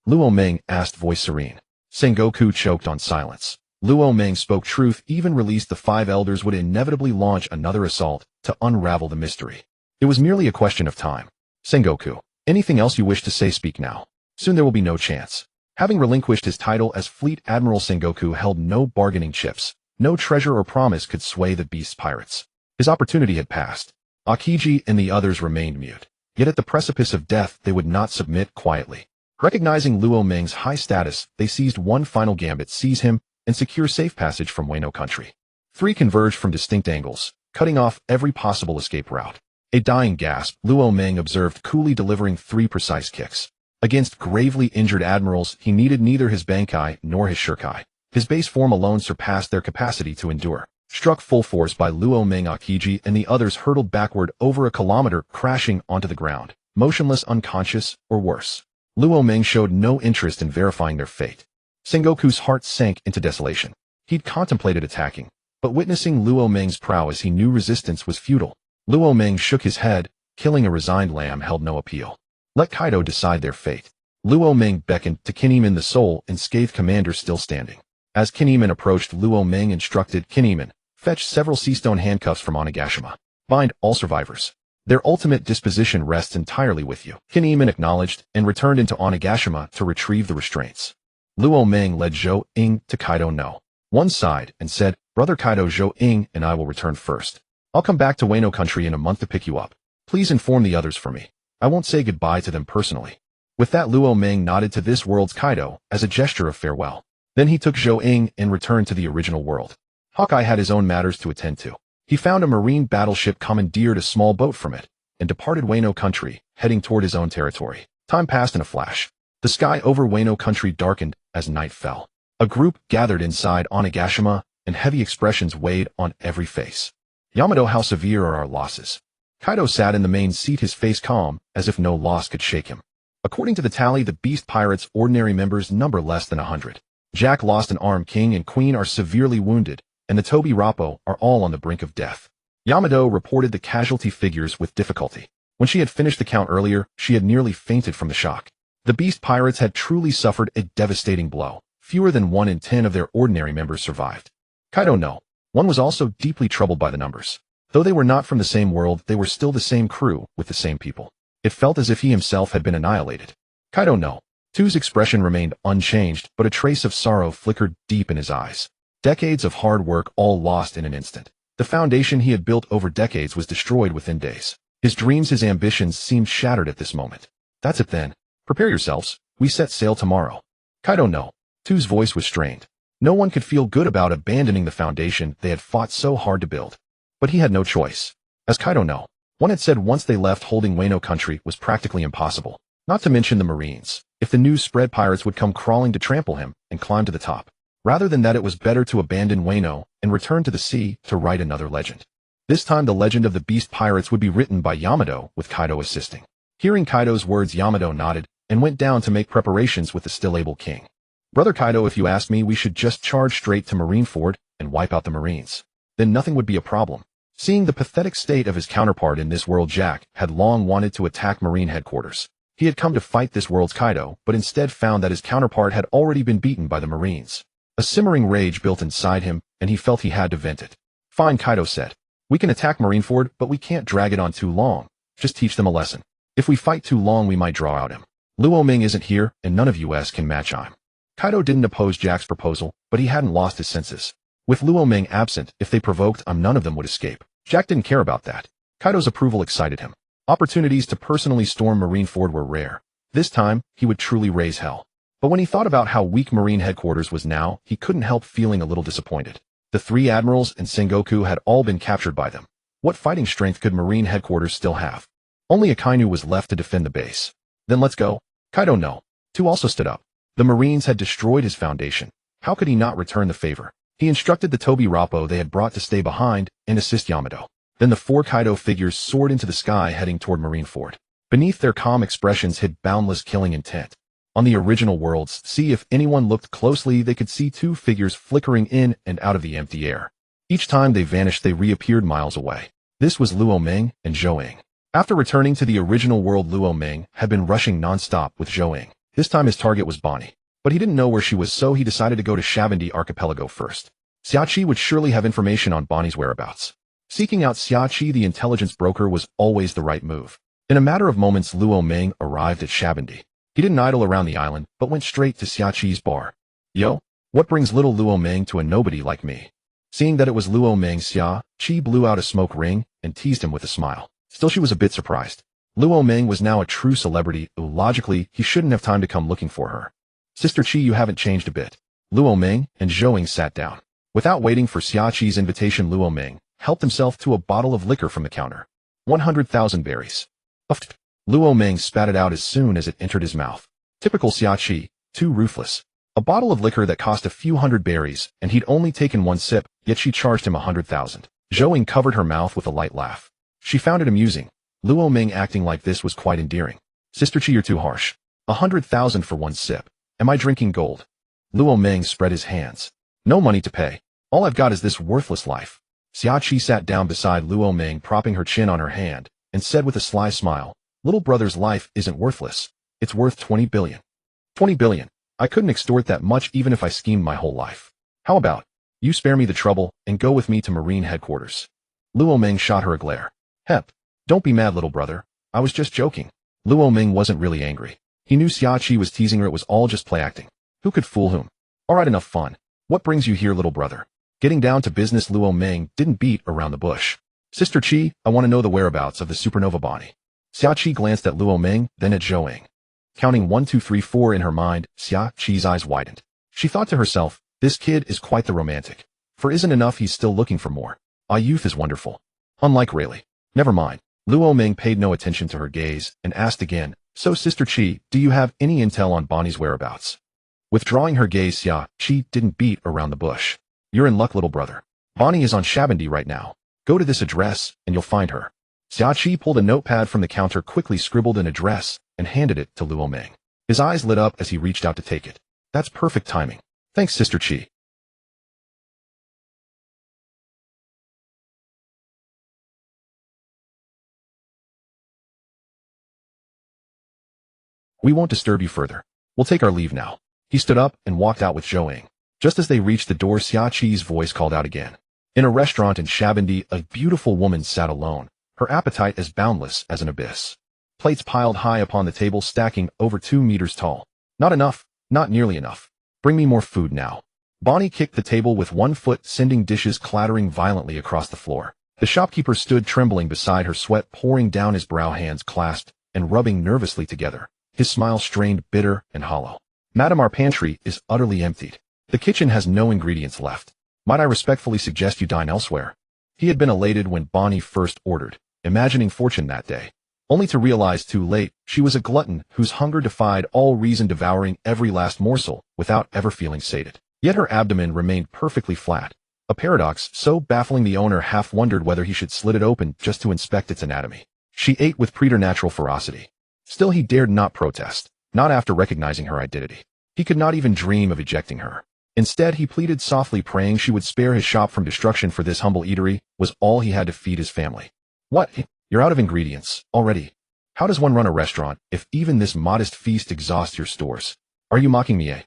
Speaker 1: Luo Meng asked, voice serene. Sengoku choked on silence. Luo Meng spoke truth, even released the 5 elders would inevitably launch another assault to unravel the mystery. It was merely a question of time. Sengoku, anything else you wish to say, speak now. Soon there will be no chance. Having relinquished his title as Fleet Admiral, Sengoku held no bargaining chips. No treasure or promise could sway the Beast's pirates. His opportunity had passed. Akiji and the others remained mute. Yet at the precipice of death they would not submit quietly. Recognizing Luo Meng's high status, they seized one final gambit: seize him and secure safe passage from Wano Country. 3 converged from distinct angles, cutting off every possible escape route. A dying gasp, Luo Meng observed, coolly delivering 3 precise kicks. Against gravely injured admirals, he needed neither his bankai nor his shurikai. His base form alone surpassed their capacity to endure. Struck full force by Luo Meng, Akiji and the others hurtled backward over a kilometer, crashing onto the ground, motionless, unconscious, or worse. Luo Meng showed no interest in verifying their fate. Sengoku's heart sank into desolation. He'd contemplated attacking, but witnessing Luo Meng's prowess, he knew resistance was futile. Luo Meng shook his head. Killing a resigned lamb held no appeal. Let Kaido decide their fate. Luo Meng beckoned to Kinemon, the sole and scathed commander still standing. As Kinemon approached, Luo Meng instructed, Kinemon, fetch several seastone handcuffs from Onigashima. Bind all survivors. Their ultimate disposition rests entirely with you. Kinemon acknowledged and returned into Onigashima to retrieve the restraints. Luo Meng led Zhou Ying to Kaido no. One side and said, Brother Kaido, Zhou Ying and I will return first. I'll come back to Wano Country in a month to pick you up. Please inform the others for me. I won't say goodbye to them personally. With that, Luo Meng nodded to this world's Kaido as a gesture of farewell. Then he took Zhou Ying and returned to the original world. Hawkeye had his own matters to attend to. He found a marine battleship, commandeered a small boat from it, and departed Wano Country, heading toward his own territory. Time passed in a flash. The sky over Wano Country darkened as night fell. A group gathered inside Onigashima, and heavy expressions weighed on every face. Yamato, how severe are our losses? Kaido sat in the main seat, his face calm, as if no loss could shake him. According to the tally, the Beast Pirates' ordinary members number less than 100. Jack lost an arm, King and Queen are severely wounded, and the Tobi Rappo are all on the brink of death. Yamato reported the casualty figures with difficulty. When she had finished the count earlier, she had nearly fainted from the shock. The Beast Pirates had truly suffered a devastating blow. Fewer than 1 in 10 of their ordinary members survived. Kaido no. One was also deeply troubled by the numbers. Though they were not from the same world, they were still the same crew, with the same people. It felt as if he himself had been annihilated. Kaido no. Two's expression remained unchanged, but a trace of sorrow flickered deep in his eyes. Decades of hard work all lost in an instant. The foundation he had built over decades was destroyed within days. His dreams, his ambitions seemed shattered at this moment. That's it then. Prepare yourselves. We set sail tomorrow. Kaido no. Two's voice was strained. No one could feel good about abandoning the foundation they had fought so hard to build. But he had no choice. As Kaido knew, one had said once they left holding Wano Country was practically impossible. Not to mention the Marines. If the news spread, pirates would come crawling to trample him and climb to the top. Rather than that, it was better to abandon Wano and return to the sea to write another legend. This time the legend of the Beast Pirates would be written by Yamato, with Kaido assisting. Hearing Kaido's words, Yamato nodded and went down to make preparations with the still able king. Brother Kaido, if you ask me, we should just charge straight to Marineford and wipe out the Marines. Then nothing would be a problem. Seeing the pathetic state of his counterpart in this world, Jack had long wanted to attack Marine headquarters. He had come to fight this world's Kaido, but instead found that his counterpart had already been beaten by the Marines. A simmering rage built inside him, and he felt he had to vent it. Fine, Kaido said. We can attack Marineford, but we can't drag it on too long. Just teach them a lesson. If we fight too long, we might draw out him. Luo Ming isn't here, and none of us can match him. Kaido didn't oppose Jack's proposal, but he hadn't lost his senses. With Luo Ming absent, if they provoked him, none of them would escape. Jack didn't care about that. Kaido's approval excited him. Opportunities to personally storm Marineford were rare. This time, he would truly raise hell. But when he thought about how weak Marine headquarters was now, he couldn't help feeling a little disappointed. The three admirals and Sengoku had all been captured by them. What fighting strength could Marine headquarters still have? Only Akainu was left to defend the base. Then let's go. Kaido no. Tu also stood up. The Marines had destroyed his foundation. How could he not return the favor? He instructed the Tobi Rappo they had brought to stay behind and assist Yamato. Then the four Kaido figures soared into the sky heading toward Marineford. Beneath their calm expressions hid boundless killing intent. On the original worlds, if anyone looked closely, they could see two figures flickering in and out of the empty air. Each time they vanished, they reappeared miles away. This was Luo Ming and Zhou. After returning to the original world, Luo Ming had been rushing non-stop with Zhou. This time his target was Bonnie. But he didn't know where she was, so he decided to go to Shabandi Archipelago first. Xiachi would surely have information on Bonnie's whereabouts. Seeking out Xiachi, the intelligence broker, was always the right move. In a matter of moments, Luo Ming arrived at Shabandi. He didn't idle around the island, but went straight to Xiachi's bar. Yo, what brings little Luo Ming to a nobody like me? Seeing that it was Luo Ming, Xiachi blew out a smoke ring and teased him with a smile. Still, she was a bit surprised. Luo Ming was now a true celebrity, though logically, he shouldn't have time to come looking for her. Sister Chi, you haven't changed a bit. Luo Ming and Zhou sat down. Without waiting for Xiachi's invitation, Luo Ming helped himself to a bottle of liquor from the counter. 100,000 berries. Uffed. Luo Ming spat it out as soon as it entered his mouth. Typical Xiachi, too ruthless. A bottle of liquor that cost a few hundred berries, and he'd only taken one sip, yet she charged him 100,000. Zhou covered her mouth with a light laugh. She found it amusing. Luo Ming acting like this was quite endearing. Sister Chi, you're too harsh. 100,000 for one sip. Am I drinking gold? Luo Ming spread his hands. No money to pay. All I've got is this worthless life. Xiachi sat down beside Luo Ming, propping her chin on her hand, and said with a sly smile, little brother's life isn't worthless. It's worth 20 billion. 20 billion. I couldn't extort that much even if I schemed my whole life. How about you spare me the trouble and go with me to Marine headquarters? Luo Ming shot her a glare. Hep. Don't be mad, little brother. I was just joking. Luo Ming wasn't really angry. He knew Xiachi was teasing her. It was all just play acting. Who could fool whom? Alright, enough fun. What brings you here, little brother? Getting down to business, Luo Ming didn't beat around the bush. Sister Chi, I want to know the whereabouts of the supernova Bonnie. Xiachi glanced at Luo Ming, then at Zhou. Counting 1, 2, 3, 4 in her mind, Xiachi's eyes widened. She thought to herself, this kid is quite the romantic. For isn't enough, he's still looking for more. Youth is wonderful. Unlike Rayleigh. Never mind. Luo Ming paid no attention to her gaze and asked again, so Sister Chi, do you have any intel on Bonnie's whereabouts? Withdrawing her gaze, Xiachi didn't beat around the bush. You're in luck, little brother. Bonnie is on Shabandi right now. Go to this address, and you'll find her. Xiachi pulled a notepad from the counter, quickly scribbled an address, and handed it to Luo Ming. His eyes lit up as he reached out to take it. That's perfect timing. Thanks, Sister Chi. We won't disturb you further. We'll take our leave now. He stood up and walked out with Zhou. Just as they reached the door, Xiachi's voice called out again. In a restaurant in Shabandi, a beautiful woman sat alone, her appetite as boundless as an abyss. Plates piled high upon the table, stacking over 2 meters tall. Not enough, not nearly enough. Bring me more food now. Bonnie kicked the table with one foot, sending dishes clattering violently across the floor. The shopkeeper stood trembling beside her, sweat pouring down his brow, hands clasped and rubbing nervously together. His smile strained, bitter, and hollow. Madam, our pantry is utterly emptied. The kitchen has no ingredients left. Might I respectfully suggest you dine elsewhere? He had been elated when Bonnie first ordered, imagining fortune that day, only to realize too late she was a glutton whose hunger defied all reason, devouring every last morsel without ever feeling sated. Yet her abdomen remained perfectly flat, a paradox so baffling the owner half wondered whether he should slit it open just to inspect its anatomy. She ate with preternatural ferocity. Still he dared not protest, not after recognizing her identity. He could not even dream of ejecting her. Instead, he pleaded softly, praying she would spare his shop from destruction, for this humble eatery was all he had to feed his family. What? You're out of ingredients already? How does one run a restaurant if even this modest feast exhausts your stores? Are you mocking me, eh?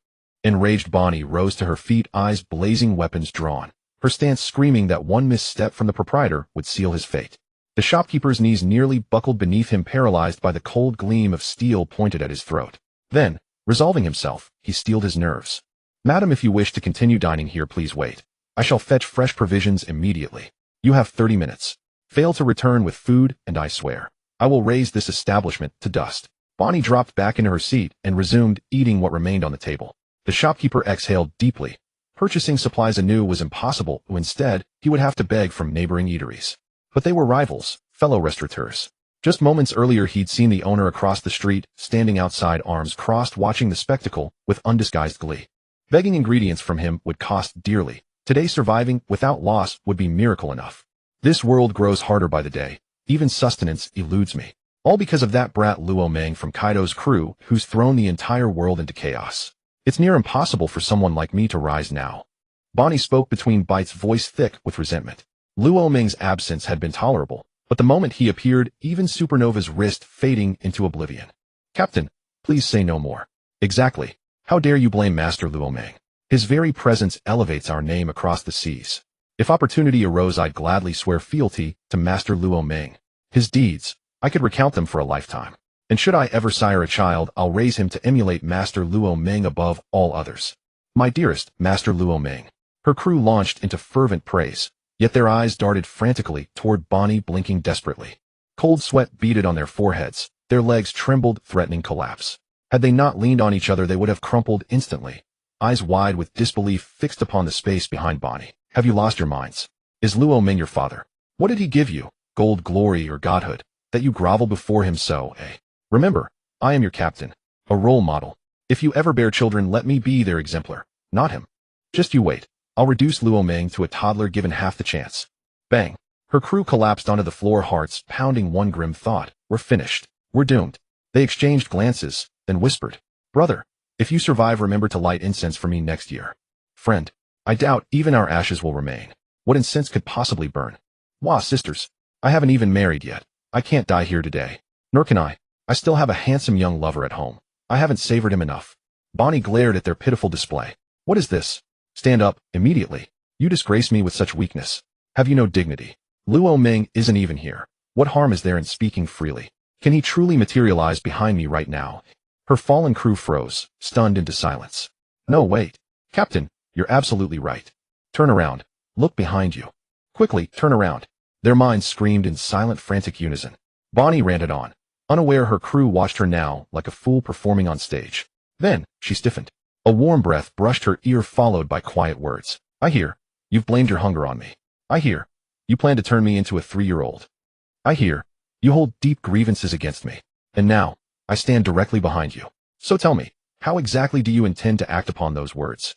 Speaker 1: Enraged Bonnie rose to her feet, eyes blazing, weapons drawn, her stance screaming that one misstep from the proprietor would seal his fate. The shopkeeper's knees nearly buckled beneath him, paralyzed by the cold gleam of steel pointed at his throat. Then, resolving himself, he steeled his nerves. Madam, if you wish to continue dining here, please wait. I shall fetch fresh provisions immediately. You have 30 minutes. Fail to return with food, and I swear, I will raise this establishment to dust. Bonnie dropped back into her seat and resumed eating what remained on the table. The shopkeeper exhaled deeply. Purchasing supplies anew was impossible. Instead, he would have to beg from neighboring eateries. But they were rivals, fellow restaurateurs. Just moments earlier he'd seen the owner across the street, standing outside, arms crossed, watching the spectacle with undisguised glee. Begging ingredients from him would cost dearly. Today surviving without loss would be miracle enough. This world grows harder by the day. Even sustenance eludes me. All because of that brat Luo Meng from Kaido's crew, who's thrown the entire world into chaos. It's near impossible for someone like me to rise now. Bonnie spoke between bites, voice thick with resentment. Luo Meng's absence had been tolerable, but the moment he appeared, even Supernova's risked fading into oblivion. Captain, please say no more. Exactly. How dare you blame Master Luo Meng? His very presence elevates our name across the seas. If opportunity arose, I'd gladly swear fealty to Master Luo Meng. His deeds, I could recount them for a lifetime. And should I ever sire a child, I'll raise him to emulate Master Luo Meng above all others. My dearest Master Luo Meng. Her crew launched into fervent praise, yet their eyes darted frantically toward Bonnie, blinking desperately. Cold sweat beaded on their foreheads, their legs trembled, threatening collapse. Had they not leaned on each other, they would have crumpled instantly. Eyes wide with disbelief fixed upon the space behind Bonnie. Have you lost your minds? Is Luo Meng your father? What did he give you, gold, glory, or godhood, that you grovel before him so, eh? Remember, I am your captain, a role model. If you ever bear children, let me be their exemplar, not him. Just you wait. I'll reduce Luo Meng to a toddler given half the chance. Bang. Her crew collapsed onto the floor, hearts pounding. One grim thought. We're finished. We're doomed. They exchanged glances, then whispered. Brother, if you survive, remember to light incense for me next year. Friend, I doubt even our ashes will remain. What incense could possibly burn? Wah, sisters, I haven't even married yet. I can't die here today. Nor can I. I still have a handsome young lover at home. I haven't savored him enough. Bonnie glared at their pitiful display. What is this? Stand up, immediately. You disgrace me with such weakness. Have you no dignity? Luo Meng isn't even here. What harm is there in speaking freely? Can he truly materialize behind me right now? Her fallen crew froze, stunned into silence. No, wait. Captain, you're absolutely right. Turn around. Look behind you. Quickly, turn around. Their minds screamed in silent, frantic unison. Bonnie ranted on. Unaware her crew watched her now like a fool performing on stage. Then, she stiffened. A warm breath brushed her ear, followed by quiet words. I hear. You've blamed your hunger on me. I hear. You plan to turn me into a 3-year-old. I hear. You hold deep grievances against me. And now, I stand directly behind you. So tell me, how exactly do you intend to act upon those words?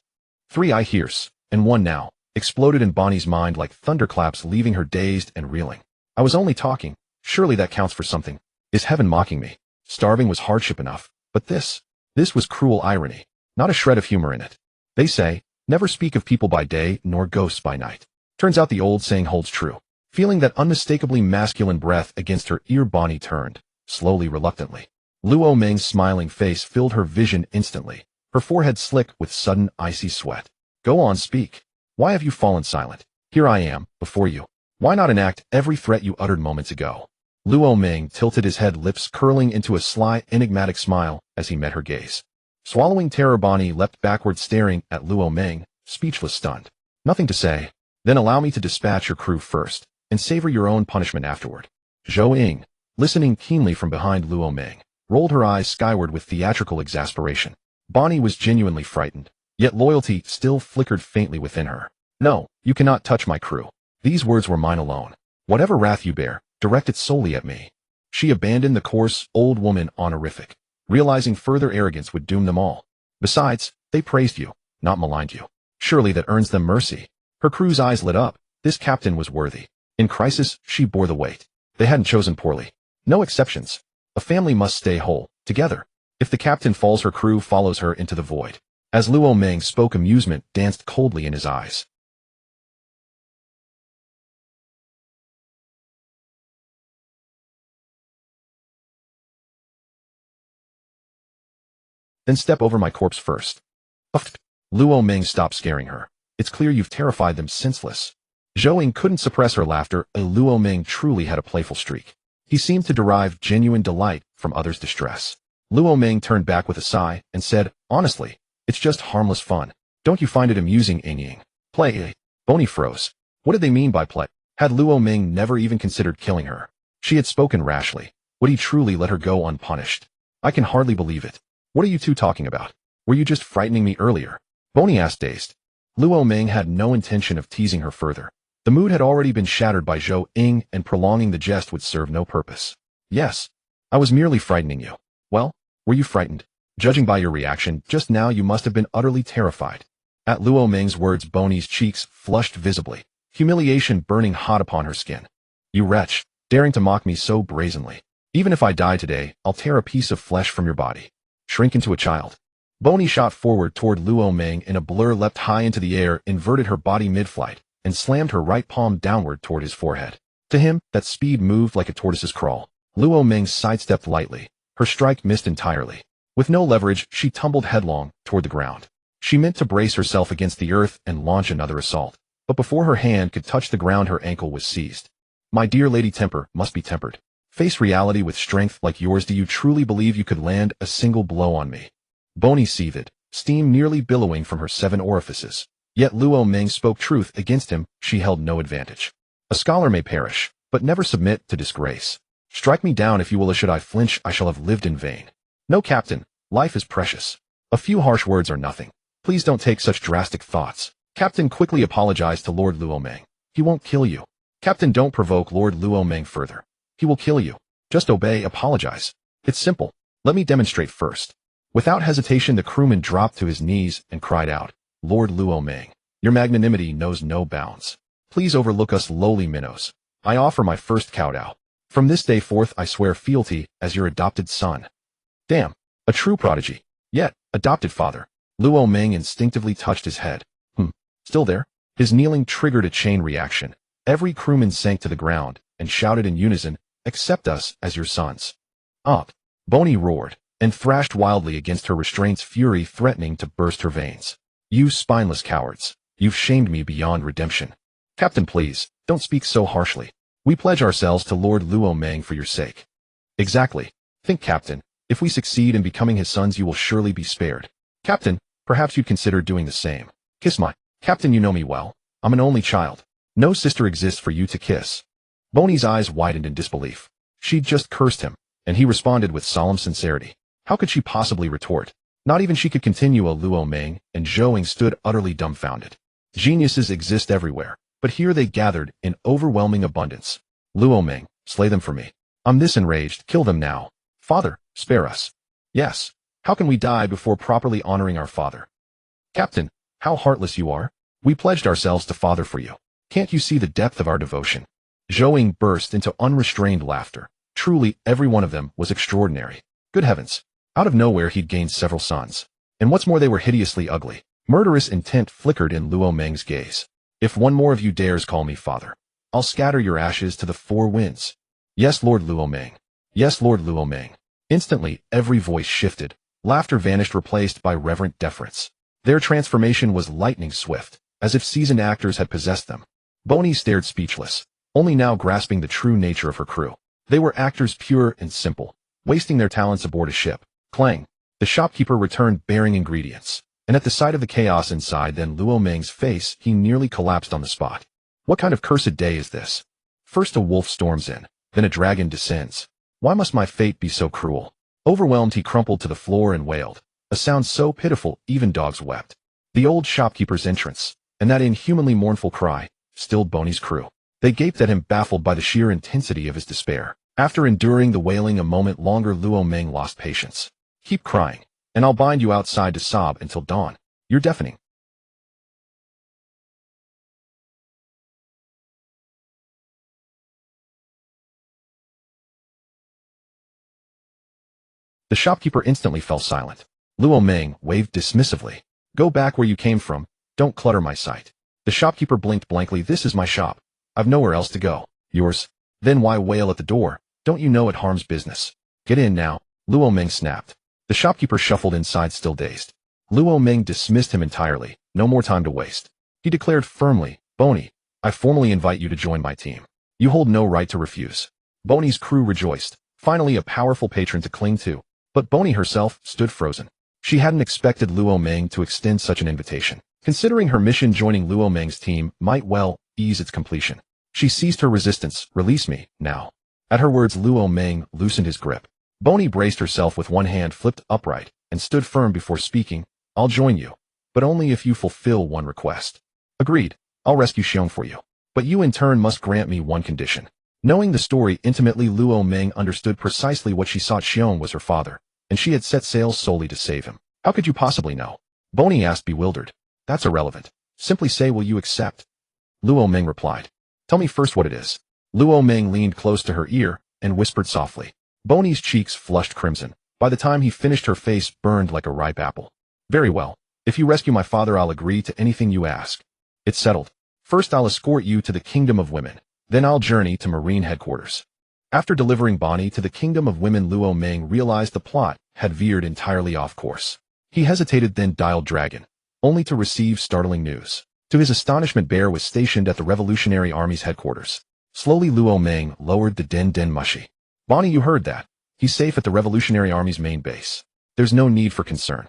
Speaker 1: 3 I hears, and 1 now, exploded in Bonnie's mind like thunderclaps, leaving her dazed and reeling. I was only talking. Surely that counts for something. Is heaven mocking me? Starving was hardship enough, but this was cruel irony, not a shred of humor in it. They say, never speak of people by day nor ghosts by night. Turns out the old saying holds true. Feeling that unmistakably masculine breath against her ear, Bonnie turned, slowly, reluctantly. Luo Meng's smiling face filled her vision instantly, her forehead slick with sudden icy sweat. Go on, speak. Why have you fallen silent? Here I am, before you. Why not enact every threat you uttered moments ago? Luo Meng tilted his head, lips curling into a sly, enigmatic smile as he met her gaze. Swallowing terror, Bonnie leapt backward, staring at Luo Meng, speechless, stunned. Nothing to say. Then allow me to dispatch your crew first, and savor your own punishment afterward. Zhou Ying, listening keenly from behind Luo Meng, rolled her eyes skyward with theatrical exasperation. Bonnie was genuinely frightened, yet loyalty still flickered faintly within her. No, you cannot touch my crew. These words were mine alone. Whatever wrath you bear, direct it solely at me. She abandoned the coarse, old woman honorific, realizing further arrogance would doom them all. Besides, they praised you, not maligned you. Surely that earns them mercy. Her crew's eyes lit up. This captain was worthy. In crisis, she bore the weight. They hadn't chosen poorly. No exceptions. A family must stay whole, together. If the captain falls, her crew follows her into the void. As Luo Meng spoke, amusement danced coldly in his eyes. Then step over my corpse first. Uff. Luo Meng stopped scaring her. It's clear you've terrified them senseless. Zhou Ying couldn't suppress her laughter. Luo Meng truly had a playful streak. He seemed to derive genuine delight from others' distress. Luo Meng turned back with a sigh and said, honestly, it's just harmless fun. Don't you find it amusing, Ying? Play. Boney froze. What did they mean by play? Had Luo Meng never even considered killing her? She had spoken rashly. Would he truly let her go unpunished? I can hardly believe it. What are you two talking about? Were you just frightening me earlier? Boney asked, dazed. Luo Meng had no intention of teasing her further. The mood had already been shattered by Zhou Ying, and prolonging the jest would serve no purpose. Yes. I was merely frightening you. Well, were you frightened? Judging by your reaction just now, you must have been utterly terrified. At Luo Meng's words, Boney's cheeks flushed visibly, humiliation burning hot upon her skin. You wretch, daring to mock me so brazenly. Even if I die today, I'll tear a piece of flesh from your body. Shrink into a child. Boney shot forward toward Luo Meng in a blur, leapt high into the air, inverted her body mid-flight, and slammed her right palm downward toward his forehead. To him, that speed moved like a tortoise's crawl. Luo Meng sidestepped lightly. Her strike missed entirely. With no leverage, she tumbled headlong toward the ground. She meant to brace herself against the earth and launch another assault, but before her hand could touch the ground, her ankle was seized. My dear lady, temper must be tempered. Face reality with strength like yours. Do you truly believe you could land a single blow on me? Boney seethed, steam nearly billowing from her 7 orifices. Yet Luo Meng spoke truth. Against him, she held no advantage. A scholar may perish, but never submit to disgrace. Strike me down if you will, or should I flinch, I shall have lived in vain. No, Captain, life is precious. A few harsh words are nothing. Please don't take such drastic thoughts. Captain quickly apologized to Lord Luo Meng. He won't kill you. Captain, don't provoke Lord Luo Meng further. He will kill you. Just obey, apologize. It's simple. Let me demonstrate first. Without hesitation, the crewman dropped to his knees and cried out, Lord Luo Meng, your magnanimity knows no bounds. Please overlook us lowly minnows. I offer my first kowtow. From this day forth, I swear fealty as your adopted son. Damn, a true prodigy. Yet, adopted father. Luo Meng instinctively touched his head. Still there? His kneeling triggered a chain reaction. Every crewman sank to the ground and shouted in unison, accept us as your sons. Up. Boney roared and thrashed wildly against her restraints, fury threatening to burst her veins. You spineless cowards. You've shamed me beyond redemption. Captain, please, don't speak so harshly. We pledge ourselves to Lord Luo Meng for your sake. Exactly. Think, Captain, if we succeed in becoming his sons, you will surely be spared. Captain, perhaps you'd consider doing the same. Kiss my... Captain, you know me well. I'm an only child. No sister exists for you to kiss. Boney's eyes widened in disbelief. She'd just cursed him, and he responded with solemn sincerity. How could she possibly retort? Not even she could continue. Luo Meng and Zhou Ying stood utterly dumbfounded. Geniuses exist everywhere, but here they gathered in overwhelming abundance. Luo Meng, slay them for me. I'm this enraged. Kill them now. Father, spare us. Yes. How can we die before properly honoring our father? Captain, how heartless you are. We pledged ourselves to father for you. Can't you see the depth of our devotion? Zhou Ying burst into unrestrained laughter. Truly, every one of them was extraordinary. Good heavens. Out of nowhere, he'd gained several sons. And what's more, they were hideously ugly. Murderous intent flickered in Luo Meng's gaze. If one more of you dares call me father, I'll scatter your ashes to the 4 winds. Yes, Lord Luo Meng. Yes, Lord Luo Meng. Instantly, every voice shifted. Laughter vanished, replaced by reverent deference. Their transformation was lightning swift, as if seasoned actors had possessed them. Boney stared speechless, only now grasping the true nature of her crew. They were actors pure and simple, wasting their talents aboard a ship. Clang. The shopkeeper returned bearing ingredients, and at the sight of the chaos inside Luo Meng's face, he nearly collapsed on the spot. What kind of cursed day is this? First a wolf storms in, then a dragon descends. Why must my fate be so cruel? Overwhelmed, he crumpled to the floor and wailed, a sound so pitiful even dogs wept. The old shopkeeper's entrance, and that inhumanly mournful cry, stilled Boney's crew. They gaped at him, baffled by the sheer intensity of his despair. After enduring the wailing a moment longer, Luo Meng lost patience. Keep crying, and I'll bind you outside to sob until dawn. You're deafening. The shopkeeper instantly fell silent. Luo Meng waved dismissively. Go back where you came from. Don't clutter my sight. The shopkeeper blinked blankly. This is my shop. I've nowhere else to go. Yours? Then why wail at the door? Don't you know it harms business? Get in now. Luo Meng snapped. The shopkeeper shuffled inside, still dazed. Luo Meng dismissed him entirely. No more time to waste. He declared firmly, Boney, I formally invite you to join my team. You hold no right to refuse. Boney's crew rejoiced. Finally a powerful patron to cling to. But Boney herself stood frozen. She hadn't expected Luo Meng to extend such an invitation. Considering her mission, joining Luo Meng's team might well ease its completion. She ceased her resistance. Release me, now. At her words, Luo Meng loosened his grip. Boney braced herself with one hand flipped upright and stood firm before speaking. I'll join you, but only if you fulfill one request. Agreed. I'll rescue Xiong for you. But you in turn must grant me one condition. Knowing the story intimately, Luo Meng understood precisely what she sought. Xiong was her father, and she had set sail solely to save him. How could you possibly know? Boney asked, bewildered. That's irrelevant. Simply say, will you accept? Luo Meng replied. Tell me first what it is. Luo Meng leaned close to her ear and whispered softly. Boney's cheeks flushed crimson. By the time he finished, her face burned like a ripe apple. Very well. If you rescue my father, I'll agree to anything you ask. It's settled. First, I'll escort you to the Kingdom of Women. Then I'll journey to Marine headquarters. After delivering Bonnie to the Kingdom of Women, Luo Meng realized the plot had veered entirely off course. He hesitated, then dialed Dragon, only to receive startling news. To his astonishment, Bear was stationed at the Revolutionary Army's headquarters. Slowly, Luo Meng lowered the Den Mushi. Bonnie, you heard that. He's safe at the Revolutionary Army's main base. There's no need for concern.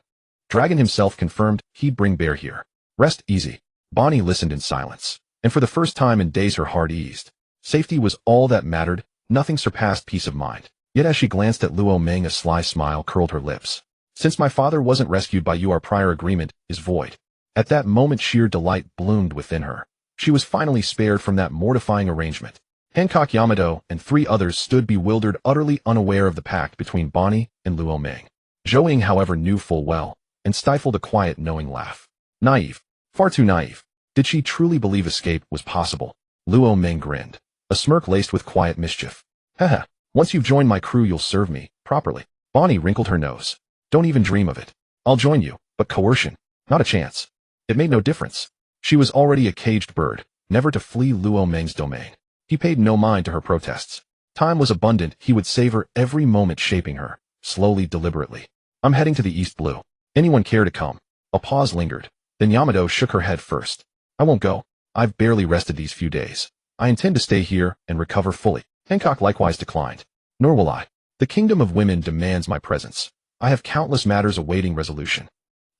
Speaker 1: Dragon himself confirmed he'd bring Bear here. Rest easy. Bonnie listened in silence, and for the first time in days her heart eased. Safety was all that mattered. Nothing surpassed peace of mind. Yet as she glanced at Luo Meng, a sly smile curled her lips. Since my father wasn't rescued by you, our prior agreement is void. At that moment, sheer delight bloomed within her. She was finally spared from that mortifying arrangement. Hancock, Yamato, and 3 others stood bewildered, utterly unaware of the pact between Bonnie and Luo Meng. Zhou Ying, however, knew full well, and stifled a quiet, knowing laugh. Naive. Far too naive. Did she truly believe escape was possible? Luo Meng grinned, a smirk laced with quiet mischief. Haha, once you've joined my crew, you'll serve me properly. Bonnie wrinkled her nose. Don't even dream of it. I'll join you, but coercion? Not a chance. It made no difference. She was already a caged bird, never to flee Luo Meng's domain. He paid no mind to her protests. Time was abundant. He would savor every moment, shaping her, slowly, deliberately. I'm heading to the East Blue. Anyone care to come? A pause lingered. Then Yamato shook her head first. I won't go. I've barely rested these few days. I intend to stay here and recover fully. Hancock likewise declined. Nor will I. The Kingdom of Women demands my presence. I have countless matters awaiting resolution.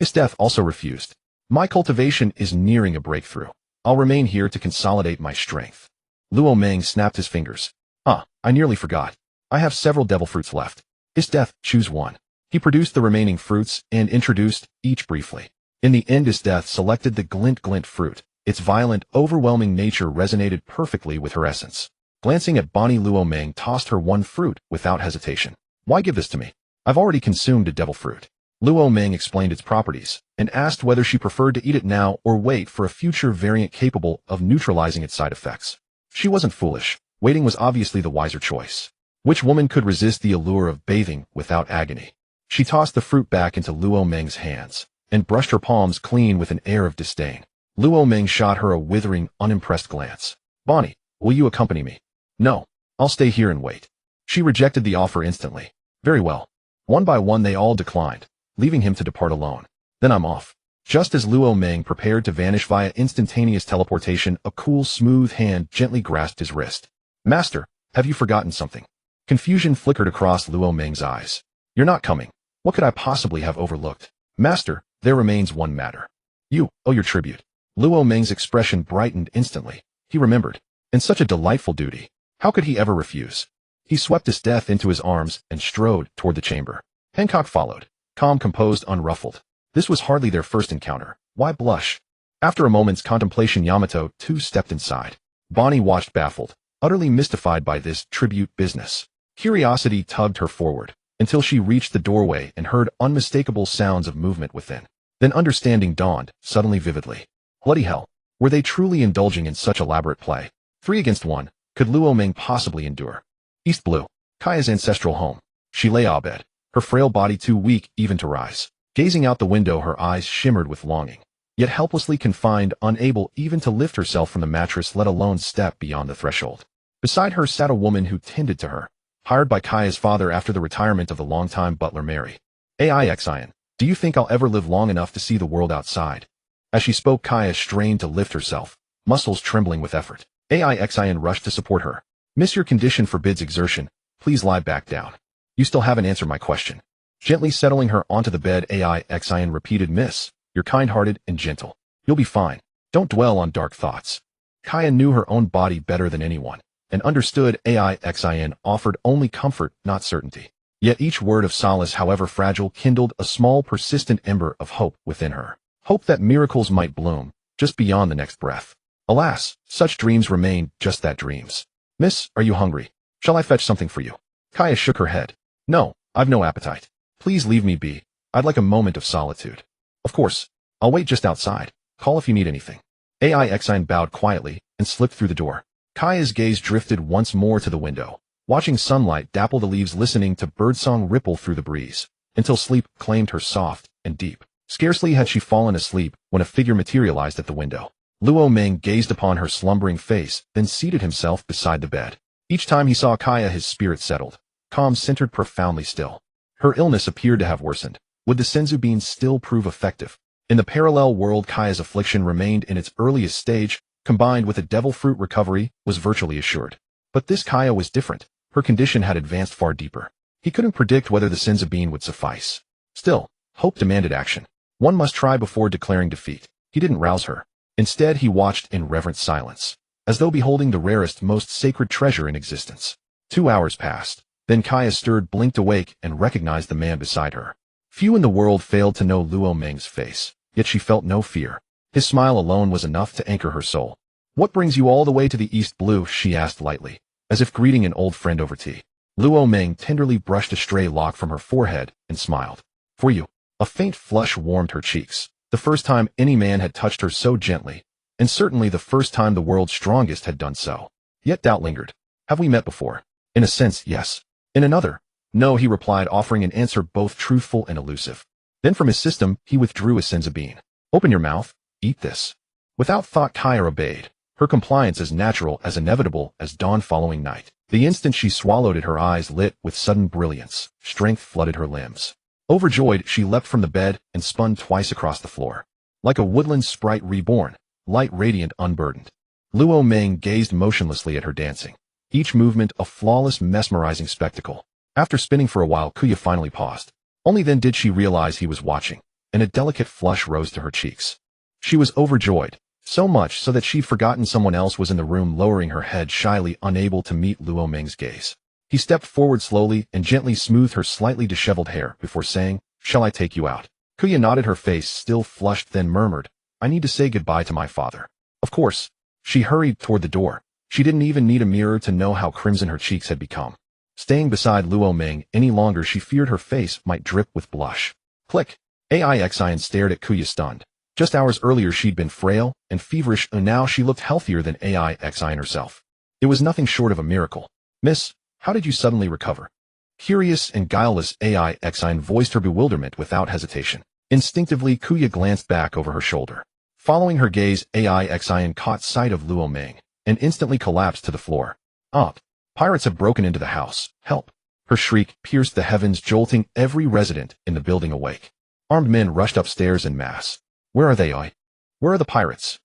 Speaker 1: Isteth also refused. My cultivation is nearing a breakthrough. I'll remain here to consolidate my strength. Luo Meng snapped his fingers. I nearly forgot. I have several devil fruits left. Isteth, choose one. He produced the remaining fruits and introduced each briefly. In the end, Isteth selected the glint fruit. Its violent, overwhelming nature resonated perfectly with her essence. Glancing at Bonnie, Luo Meng tossed her one fruit without hesitation. Why give this to me? I've already consumed a devil fruit. Luo Meng explained its properties, and asked whether she preferred to eat it now or wait for a future variant capable of neutralizing its side effects. She wasn't foolish. Waiting was obviously the wiser choice. Which woman could resist the allure of bathing without agony? She tossed the fruit back into Luo Meng's hands, and brushed her palms clean with an air of disdain. Luo Meng shot her a withering, unimpressed glance. Bonnie, will you accompany me? No. I'll stay here and wait. She rejected the offer instantly. Very well. One by one they all declined, leaving him to depart alone. Then I'm off. Just as Luo Meng prepared to vanish via instantaneous teleportation, a cool, smooth hand gently grasped his wrist. Master, have you forgotten something? Confusion flickered across Luo Meng's eyes. You're not coming. What could I possibly have overlooked? Master, there remains one matter. You owe your tribute. Luo Meng's expression brightened instantly. He remembered. And such a delightful duty. How could he ever refuse? He swept his death into his arms and strode toward the chamber. Hancock followed, calm, composed, unruffled. This was hardly their first encounter. Why blush? After a moment's contemplation, Yamato too stepped inside. Bonnie watched baffled, utterly mystified by this tribute business. Curiosity tugged her forward, until she reached the doorway and heard unmistakable sounds of movement within. Then understanding dawned, suddenly vividly. Bloody hell, were they truly indulging in such elaborate play? 3 against 1, could Luo Ming possibly endure? East Blue, Kaya's ancestral home. She lay abed, her frail body too weak even to rise. Gazing out the window, her eyes shimmered with longing, yet helplessly confined, unable even to lift herself from the mattress, let alone step beyond the threshold. Beside her sat a woman who tended to her, hired by Kaya's father after the retirement of the longtime butler Mary. Aixian, do you think I'll ever live long enough to see the world outside? As she spoke, Kaya strained to lift herself, muscles trembling with effort. Aixian rushed to support her. Miss, your condition forbids exertion. Please lie back down. You still haven't answered my question. Gently settling her onto the bed, Aixian repeated, Miss, you're kind-hearted and gentle. You'll be fine. Don't dwell on dark thoughts. Kaya knew her own body better than anyone, and understood Aixian offered only comfort, not certainty. Yet each word of solace, however fragile, kindled a small, persistent ember of hope within her. Hope that miracles might bloom, just beyond the next breath. Alas, such dreams remained just that, dreams. Miss, are you hungry? Shall I fetch something for you? Kaya shook her head. No, I've no appetite. Please leave me be. I'd like a moment of solitude. Of course. I'll wait just outside. Call if you need anything. Aixian bowed quietly and slipped through the door. Kaya's gaze drifted once more to the window, watching sunlight dapple the leaves, listening to birdsong ripple through the breeze, until sleep claimed her soft and deep. Scarcely had she fallen asleep when a figure materialized at the window. Luo Ming gazed upon her slumbering face, then seated himself beside the bed. Each time he saw Kaya, his spirit settled, calm, centered, profoundly still. Her illness appeared to have worsened. Would the senzu bean still prove effective? In the parallel world, Kaya's affliction remained in its earliest stage, combined with a devil fruit, recovery was virtually assured. But this Kaya was different. Her condition had advanced far deeper. He couldn't predict whether the senzu bean would suffice. Still, hope demanded action. One must try before declaring defeat. He didn't rouse her. Instead, he watched in reverent silence, as though beholding the rarest, most sacred treasure in existence. 2 hours passed. Then Kaya stirred, blinked awake, and recognized the man beside her. Few in the world failed to know Luo Ming's face, yet she felt no fear. His smile alone was enough to anchor her soul. What brings you all the way to the East Blue? She asked lightly, as if greeting an old friend over tea. Luo Ming tenderly brushed a stray lock from her forehead and smiled. For you. A faint flush warmed her cheeks. The first time any man had touched her so gently, and certainly the first time the world's strongest had done so. Yet doubt lingered. Have we met before? In a sense, yes. In another, no, he replied, offering an answer both truthful and elusive. Then from his system, he withdrew a senzu bean. Open your mouth. Eat this. Without thought, Kaya obeyed, her compliance as natural, as inevitable as dawn following night. The instant she swallowed it, her eyes lit with sudden brilliance. Strength flooded her limbs. Overjoyed, she leapt from the bed and spun twice across the floor. Like a woodland sprite reborn, light, radiant, unburdened. Luo Ming gazed motionlessly at her dancing, each movement a flawless, mesmerizing spectacle. After spinning for a while, Kuya finally paused. Only then did she realize he was watching, and a delicate flush rose to her cheeks. She was overjoyed, so much so that she'd forgotten someone else was in the room, lowering her head shyly, unable to meet Luo Ming's gaze. He stepped forward slowly and gently smoothed her slightly disheveled hair before saying, Shall I take you out? Kuya nodded, her face still flushed, then murmured, I need to say goodbye to my father. Of course. She hurried toward the door. She didn't even need a mirror to know how crimson her cheeks had become. Staying beside Luo Ming any longer, she feared her face might drip with blush. Click. Aixian stared at Kuya, stunned. Just hours earlier she'd been frail and feverish, and now she looked healthier than Aixian herself. It was nothing short of a miracle. Miss, how did you suddenly recover? Curious and guileless, Aixian voiced her bewilderment without hesitation. Instinctively, Kuya glanced back over her shoulder. Following her gaze, Aixian caught sight of Luo Ming and instantly collapsed to the floor. Up. Pirates have broken into the house. Help. Her shriek pierced the heavens, jolting every resident in the building awake. Armed men rushed upstairs en masse. Where are they, Oi? Where are the pirates?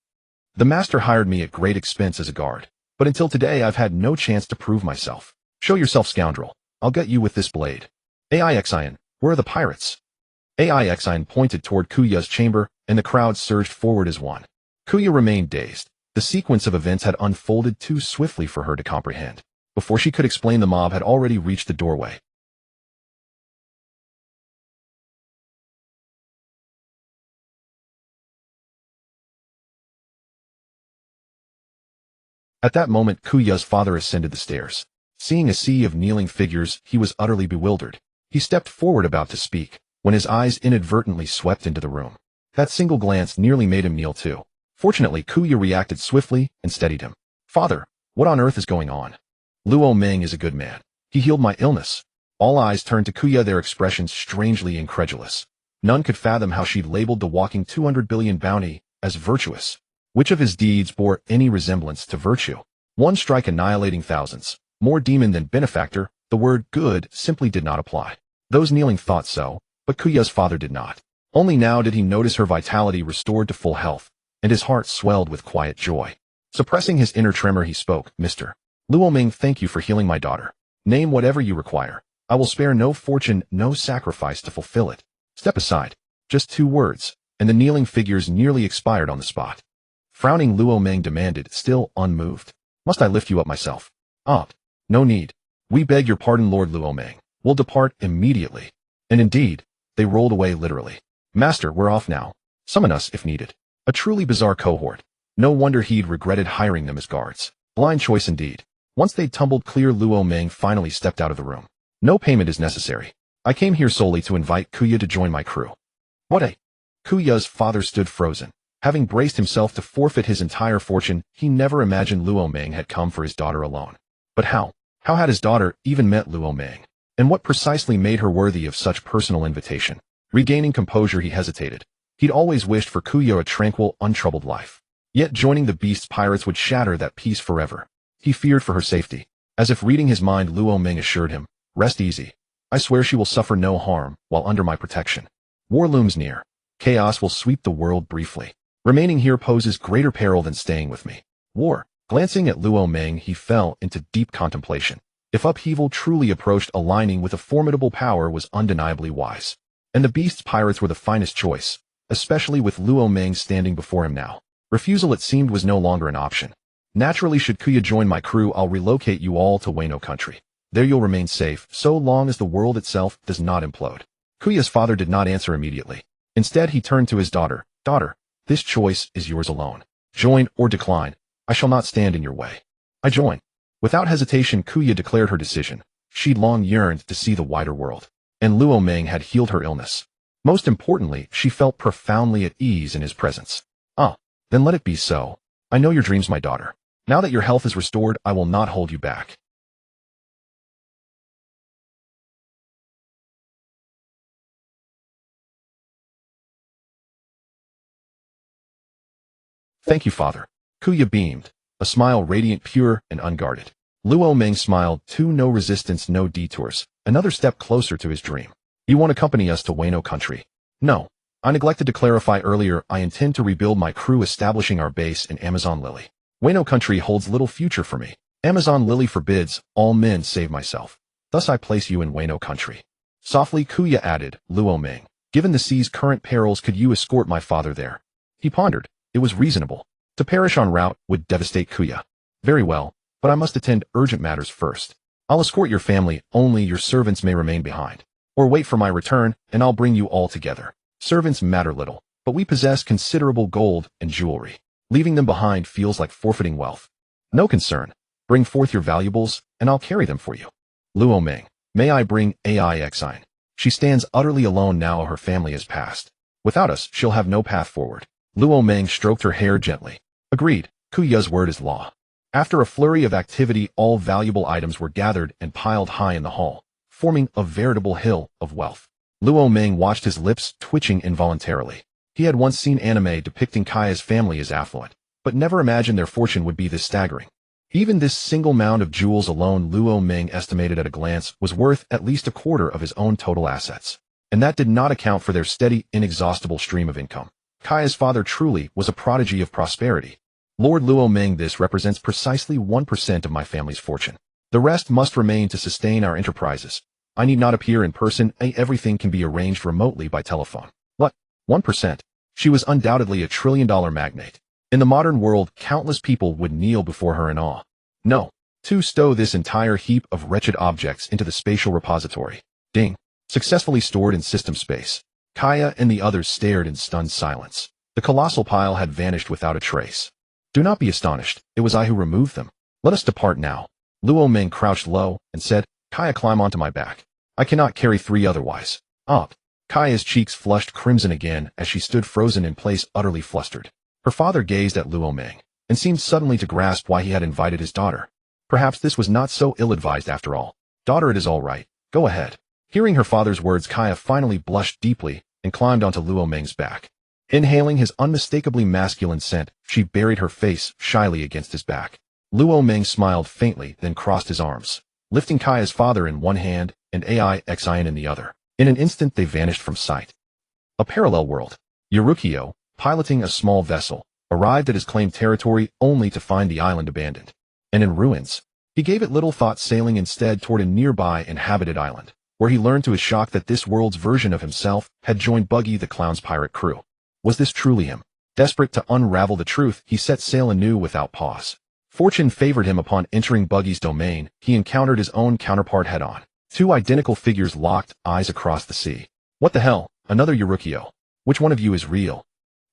Speaker 1: The master hired me at great expense as a guard, but until today I've had no chance to prove myself. Show yourself, scoundrel. I'll get you with this blade. Aixian, where are the pirates? Aixian pointed toward Kuya's chamber, and the crowd surged forward as one. Kuya remained dazed. The sequence of events had unfolded too swiftly for her to comprehend. Before she could explain, the mob had already reached the doorway. At that moment, Kuya's father ascended the stairs. Seeing a sea of kneeling figures, he was utterly bewildered. He stepped forward about to speak, when his eyes inadvertently swept into the room. That single glance nearly made him kneel too. Fortunately, Kuya reacted swiftly and steadied him. "Father, what on earth is going on?" "Luo Meng is a good man. He healed my illness." All eyes turned to Kuya, their expressions strangely incredulous. None could fathom how she'd labeled the walking 200 billion bounty as virtuous. Which of his deeds bore any resemblance to virtue? One strike annihilating thousands. More demon than benefactor, the word good simply did not apply. Those kneeling thought so, but Kuya's father did not. Only now did he notice her vitality restored to full health, and his heart swelled with quiet joy. Suppressing his inner tremor, he spoke, "Mr. Luo Meng, thank you for healing my daughter. Name whatever you require. I will spare no fortune, no sacrifice to fulfill it. Step aside." Just 2 words, and the kneeling figures nearly expired on the spot. Frowning, Luo Meng demanded, still unmoved, "Must I lift you up myself?" "Ah, no need. We beg your pardon, Lord Luo Meng. We'll depart immediately." And indeed, they rolled away literally. "Master, we're off now. Summon us if needed." A truly bizarre cohort. No wonder he'd regretted hiring them as guards. Blind choice indeed. Once they'd tumbled clear, Luo Meng finally stepped out of the room. "No payment is necessary. I came here solely to invite Kuya to join my crew." "What a—" Kuya's father stood frozen. Having braced himself to forfeit his entire fortune, he never imagined Luo Meng had come for his daughter alone. But how? How had his daughter even met Luo Meng? And what precisely made her worthy of such personal invitation? Regaining composure, he hesitated. He'd always wished for Kuya a tranquil, untroubled life. Yet joining the beast's pirates would shatter that peace forever. He feared for her safety. As if reading his mind, Luo Meng assured him, "Rest easy. I swear she will suffer no harm while under my protection. War looms near. Chaos will sweep the world briefly. Remaining here poses greater peril than staying with me. War." Glancing at Luo Meng, he fell into deep contemplation. If upheaval truly approached, aligning with a formidable power was undeniably wise. And the beast's pirates were the finest choice, especially with Luo Meng standing before him now. Refusal, it seemed, was no longer an option. "Naturally, should Kuya join my crew, I'll relocate you all to Wano Country. There you'll remain safe, so long as the world itself does not implode." Kuya's father did not answer immediately. Instead, he turned to his daughter. "Daughter, this choice is yours alone. Join or decline. I shall not stand in your way." "I join." Without hesitation, Kuya declared her decision. She'd long yearned to see the wider world, and Luo Meng had healed her illness. Most importantly, she felt profoundly at ease in his presence. "Ah, then let it be so. I know your dreams, my daughter. Now that your health is restored, I will not hold you back." "Thank you, father." Kuya beamed, a smile radiant, pure, and unguarded. Luo Meng smiled too, no resistance, no detours, another step closer to his dream. "You won't accompany us to Wano Country?" "No. I neglected to clarify earlier, I intend to rebuild my crew, establishing our base in Amazon Lily. Wano Country holds little future for me. Amazon Lily forbids all men save myself. Thus I place you in Wano Country." Softly, Kuya added, "Luo Meng, given the sea's current perils, could you escort my father there?" He pondered. It was reasonable. To perish en route would devastate Kuya. "Very well, but I must attend urgent matters first. I'll escort your family, only your servants may remain behind. Or wait for my return, and I'll bring you all together. Servants matter little, but we possess considerable gold and jewelry. Leaving them behind feels like forfeiting wealth." "No concern. Bring forth your valuables, and I'll carry them for you." "Luo Meng, may I bring Aixine? She stands utterly alone now her family has passed. Without us, she'll have no path forward." Luo Meng stroked her hair gently. "Agreed. Kuya's word is law." After a flurry of activity, all valuable items were gathered and piled high in the hall, forming a veritable hill of wealth. Luo Meng watched, his lips twitching involuntarily. He had once seen anime depicting Kaya's family as affluent, but never imagined their fortune would be this staggering. Even this single mound of jewels alone, Luo Meng estimated at a glance, was worth at least a quarter of his own total assets. And that did not account for their steady, inexhaustible stream of income. Kaya's father truly was a prodigy of prosperity. "Lord Luo Meng, this represents precisely 1% of my family's fortune. The rest must remain to sustain our enterprises. I need not appear in person, everything can be arranged remotely by telephone." "What? 1%? She was undoubtedly a trillion-dollar magnate. In the modern world, countless people would kneel before her in awe. "No. To stow this entire heap of wretched objects into the spatial repository." Ding. Successfully stored in system space. Kaya and the others stared in stunned silence. The colossal pile had vanished without a trace. Do not be astonished, it was I who removed them. Let us depart now. Luo Ming crouched low and said, Kaya, climb onto my back. I cannot carry three otherwise. Up. Kaya's cheeks flushed crimson again as she stood frozen in place, utterly flustered. Her father gazed at Luo Ming and seemed suddenly to grasp why he had invited his daughter. Perhaps this was not so ill-advised after all. Daughter, it is all right. Go ahead. Hearing her father's words, Kaya finally blushed deeply and climbed onto Luo Ming's back. Inhaling his unmistakably masculine scent, she buried her face shyly against his back. Luo Ming smiled faintly, then crossed his arms, lifting Kaya's father in one hand and Xian in the other. In an instant they vanished from sight. A parallel world. Yurukyo, piloting a small vessel, arrived at his claimed territory only to find the island abandoned and in ruins. He gave it little thought, sailing instead toward a nearby inhabited island, where he learned to his shock that this world's version of himself had joined Buggy the Clown's pirate crew. Was this truly him? Desperate to unravel the truth, he set sail anew without pause. Fortune favored him. Upon entering Buggy's domain, he encountered his own counterpart head-on. Two identical figures locked eyes across the sea. What the hell? Another Yurukyo. Which one of you is real?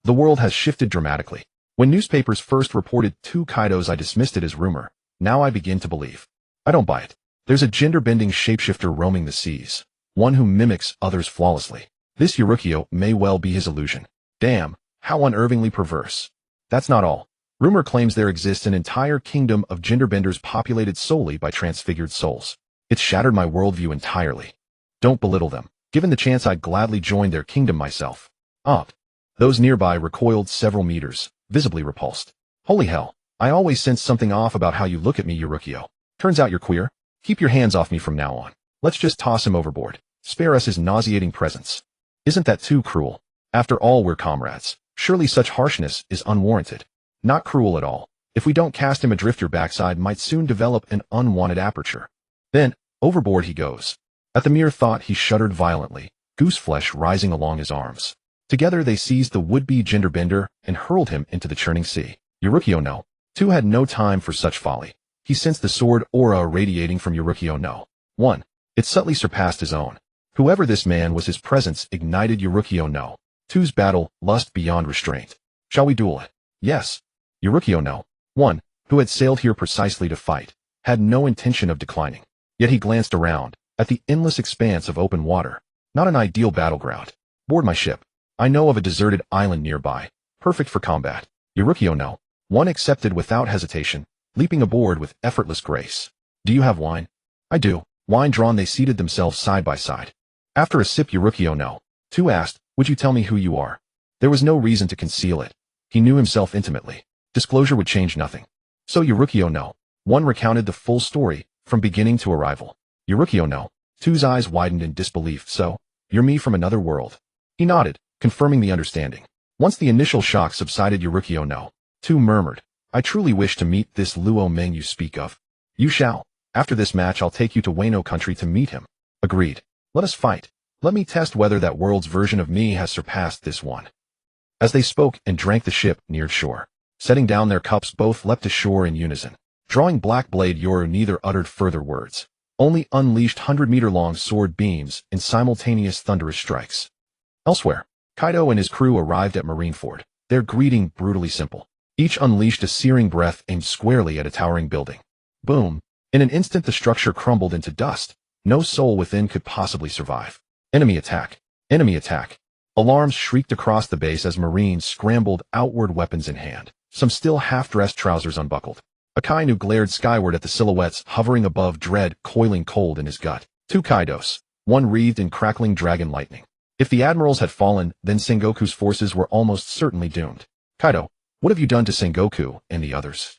Speaker 1: The world has shifted dramatically. When newspapers first reported 2 Kaidos, I dismissed it as rumor. Now I begin to believe. I don't buy it. There's a gender-bending shapeshifter roaming the seas. One who mimics others flawlessly. This Yurukyo may well be his illusion. Damn, how unervingly perverse. That's not all. Rumor claims there exists an entire kingdom of genderbenders populated solely by transfigured souls. It's shattered my worldview entirely. Don't belittle them. Given the chance, I'd gladly join their kingdom myself. Up. Those nearby recoiled several meters, visibly repulsed. Holy hell, I always sense something off about how you look at me, Yurukyo. Turns out you're queer. Keep your hands off me from now on. Let's just toss him overboard. Spare us his nauseating presence. Isn't that too cruel? After all, we're comrades. Surely such harshness is unwarranted. Not cruel at all. If we don't cast him adrift, your backside might soon develop an unwanted aperture. Then, overboard he goes. At the mere thought, he shuddered violently, gooseflesh rising along his arms. Together they seized the would-be genderbender and hurled him into the churning sea. Yurukyo no. Tu had no time for such folly. He sensed the sword aura radiating from Yurukyo no. 1. It subtly surpassed his own. Whoever this man was, his presence ignited Yurukyo no. 2's battle lust beyond restraint. Shall we duel it? Yes. Yurukyo no. 1, who had sailed here precisely to fight, had no intention of declining. Yet he glanced around, at the endless expanse of open water. Not an ideal battleground. Board my ship. I know of a deserted island nearby, perfect for combat. Yurukyo no. 1 accepted without hesitation, leaping aboard with effortless grace. Do you have wine? I do. Wine drawn, they seated themselves side by side. After a sip, Yurukyo no. 2 asked, would you tell me who you are? There was no reason to conceal it. He knew himself intimately. Disclosure would change nothing. So Yurukyo no. 1 recounted the full story, from beginning to arrival. Yurukyo no. 2's eyes widened in disbelief. So, you're me from another world. He nodded, confirming the understanding. Once the initial shock subsided, Yurukyo no. 2 murmured, I truly wish to meet this Luo Ming you speak of. You shall. After this match, I'll take you to Wano Country to meet him. Agreed. Let us fight. Let me test whether that world's version of me has surpassed this one. As they spoke and drank, the ship neared shore. Setting down their cups, both leapt ashore in unison. Drawing black blade, Yoru neither uttered further words, only unleashed 100-meter-long sword beams in simultaneous thunderous strikes. Elsewhere, Kaido and his crew arrived at Marineford, their greeting brutally simple. Each unleashed a searing breath aimed squarely at a towering building. Boom! In an instant the structure crumbled into dust. No soul within could possibly survive. Enemy attack! Enemy attack! Alarms shrieked across the base as Marines scrambled outward, weapons in hand, some still half-dressed, trousers unbuckled. Akainu glared skyward at the silhouettes hovering above, dread coiling cold in his gut. 2 Kaidos, 1 wreathed in crackling dragon lightning. If the admirals had fallen, then Sengoku's forces were almost certainly doomed. Kaido, what have you done to Sengoku and the others?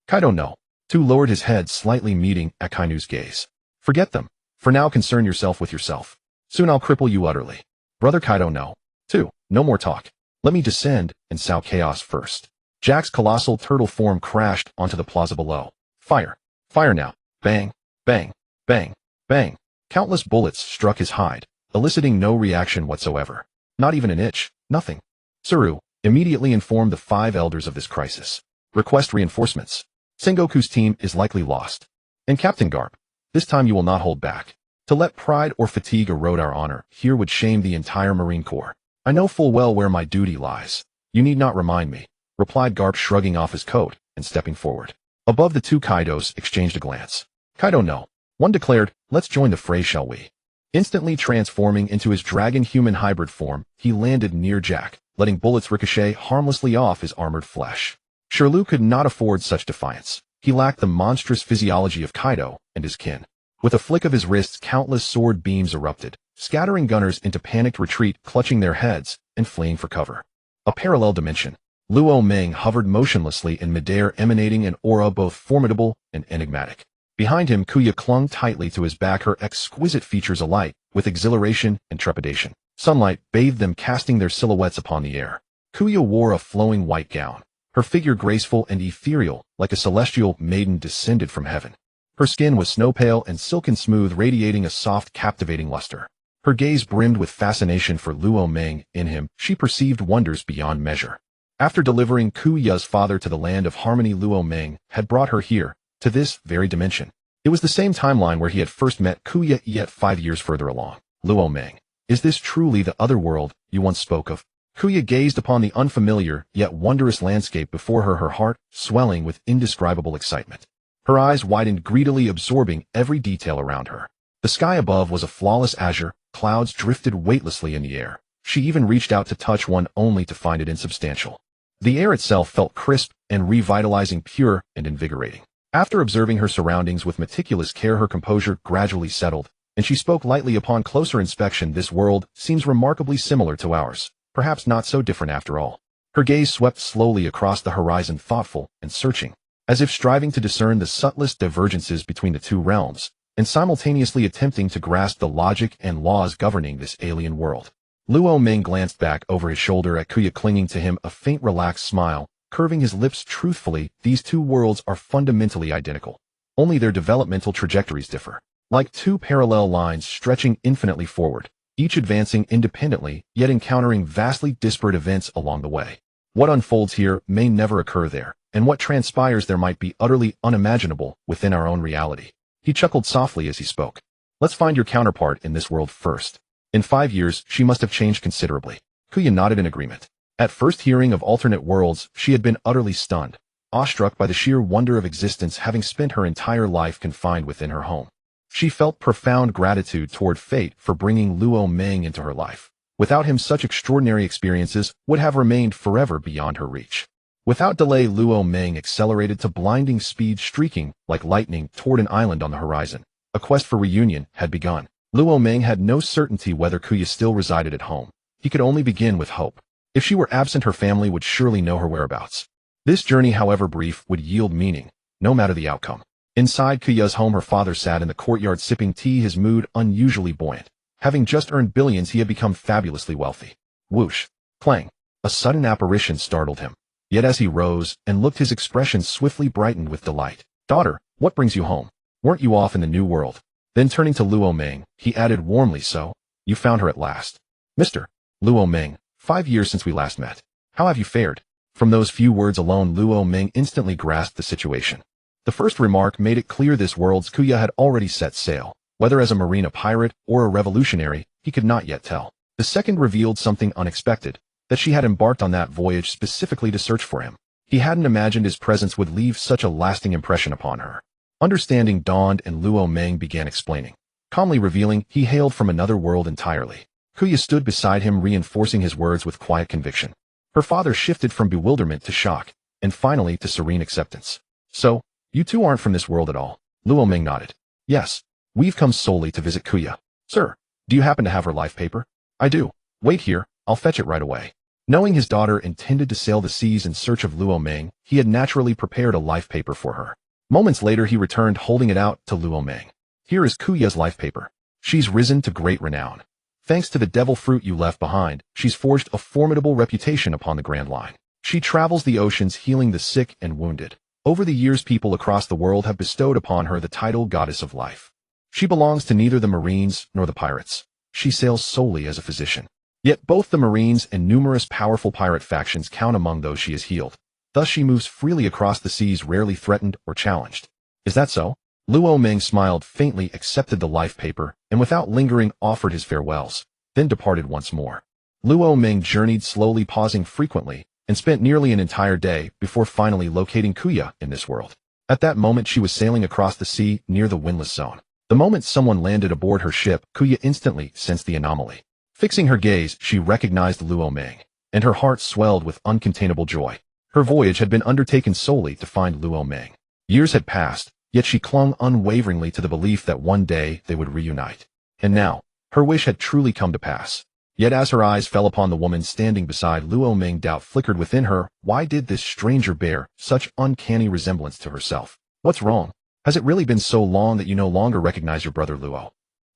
Speaker 1: Kaido no. 2 lowered his head slightly, meeting Akainu's gaze. Forget them. For now, concern yourself with yourself. Soon I'll cripple you utterly. Brother Kaido no. 2, no more talk. Let me descend and sow chaos first. Jack's colossal turtle form crashed onto the plaza below. Fire! Fire now! Bang! Bang! Bang! Bang! Countless bullets struck his hide, eliciting no reaction whatsoever. Not even an itch. Nothing. Tsuru immediately informed the 5 elders of this crisis. Request reinforcements. Sengoku's team is likely lost. And Captain Garp, this time you will not hold back. To let pride or fatigue erode our honor here would shame the entire Marine Corps. I know full well where my duty lies. You need not remind me. replied Garp, shrugging off his coat and stepping forward. Above, the two Kaidos exchanged a glance. Kaido, no. One declared, let's join the fray, shall we? Instantly transforming into his dragon-human hybrid form, he landed near Jack, letting bullets ricochet harmlessly off his armored flesh. Shirlu could not afford such defiance. He lacked the monstrous physiology of Kaido and his kin. With a flick of his wrists, countless sword beams erupted, scattering gunners into panicked retreat, clutching their heads and fleeing for cover. A parallel dimension. Luo Meng hovered motionlessly in midair, emanating an aura both formidable and enigmatic. Behind him, Kuya clung tightly to his back, her exquisite features alight with exhilaration and trepidation. Sunlight bathed them, casting their silhouettes upon the air. Kuya wore a flowing white gown, her figure graceful and ethereal, like a celestial maiden descended from heaven. Her skin was snow-pale and silken smooth, radiating a soft, captivating luster. Her gaze brimmed with fascination for Luo Meng. In him, she perceived wonders beyond measure. After delivering Kuya's father to the land of harmony, Luo Meng had brought her here, to this very dimension. It was the same timeline where he had first met Kuya, yet 5 years further along. Luo Meng, is this truly the other world you once spoke of? Kuya gazed upon the unfamiliar yet wondrous landscape before her, her heart swelling with indescribable excitement. Her eyes widened greedily, absorbing every detail around her. The sky above was a flawless azure, clouds drifted weightlessly in the air. She even reached out to touch one, only to find it insubstantial. The air itself felt crisp and revitalizing, pure and invigorating. After observing her surroundings with meticulous care, her composure gradually settled, and she spoke lightly. Upon closer inspection, this world seems remarkably similar to ours, perhaps not so different after all. Her gaze swept slowly across the horizon, thoughtful and searching, as if striving to discern the subtlest divergences between the two realms, and simultaneously attempting to grasp the logic and laws governing this alien world. Luo Meng glanced back over his shoulder at Kuya, clinging to him, a faint relaxed smile curving his lips. Truthfully, these two worlds are fundamentally identical. Only their developmental trajectories differ. Like two parallel lines stretching infinitely forward, each advancing independently, yet encountering vastly disparate events along the way. What unfolds here may never occur there, and what transpires there might be utterly unimaginable within our own reality. He chuckled softly as he spoke. Let's find your counterpart in this world first. In 5 years, she must have changed considerably. Kuya nodded in agreement. At first hearing of alternate worlds, she had been utterly stunned, awestruck by the sheer wonder of existence, having spent her entire life confined within her home. She felt profound gratitude toward fate for bringing Luo Meng into her life. Without him, such extraordinary experiences would have remained forever beyond her reach. Without delay, Luo Meng accelerated to blinding speed, streaking like lightning toward an island on the horizon. A quest for reunion had begun. Luo Meng had no certainty whether Kuya still resided at home. He could only begin with hope. If she were absent, her family would surely know her whereabouts. This journey, however brief, would yield meaning, no matter the outcome. Inside Kuya's home, her father sat in the courtyard sipping tea, his mood unusually buoyant. Having just earned billions, he had become fabulously wealthy. Whoosh! Clang! A sudden apparition startled him. Yet as he rose and looked, his expression swiftly brightened with delight. Daughter, what brings you home? Weren't you off in the new world? Then turning to Luo Meng, he added warmly, so, you found her at last. Mr. Luo Meng, 5 years since we last met. How have you fared? From those few words alone, Luo Meng instantly grasped the situation. The first remark made it clear this world's Kuya had already set sail. Whether as a marine, a pirate, or a revolutionary, he could not yet tell. The second revealed something unexpected, that she had embarked on that voyage specifically to search for him. He hadn't imagined his presence would leave such a lasting impression upon her. Understanding dawned, and Luo Meng began explaining, calmly revealing he hailed from another world entirely. Kuya stood beside him, reinforcing his words with quiet conviction. Her father shifted from bewilderment to shock, and finally to serene acceptance. So, you two aren't from this world at all? Luo Meng nodded. Yes, we've come solely to visit Kuya. Sir, do you happen to have her life paper? I do. Wait here, I'll fetch it right away. Knowing his daughter intended to sail the seas in search of Luo Meng, he had naturally prepared a life paper for her. Moments later, he returned, holding it out to Luo Meng. Here is Kuya's life paper. She's risen to great renown. Thanks to the devil fruit you left behind, she's forged a formidable reputation upon the Grand Line. She travels the oceans, healing the sick and wounded. Over the years, people across the world have bestowed upon her the title Goddess of Life. She belongs to neither the Marines nor the pirates. She sails solely as a physician. Yet both the Marines and numerous powerful pirate factions count among those she has healed. Thus she moves freely across the seas, rarely threatened or challenged. Is that so? Luo Meng smiled faintly, accepted the life paper, and without lingering offered his farewells, then departed once more. Luo Meng journeyed slowly, pausing frequently, and spent nearly an entire day before finally locating Kuya in this world. At that moment she was sailing across the sea near the windless zone. The moment someone landed aboard her ship, Kuya instantly sensed the anomaly. Fixing her gaze, she recognized Luo Meng, and her heart swelled with uncontainable joy. Her voyage had been undertaken solely to find Luo Meng. Years had passed, yet she clung unwaveringly to the belief that one day they would reunite. And now, her wish had truly come to pass. Yet as her eyes fell upon the woman standing beside Luo Meng, doubt flickered within her. Why did this stranger bear such uncanny resemblance to herself? What's wrong? Has it really been so long that you no longer recognize your brother Luo?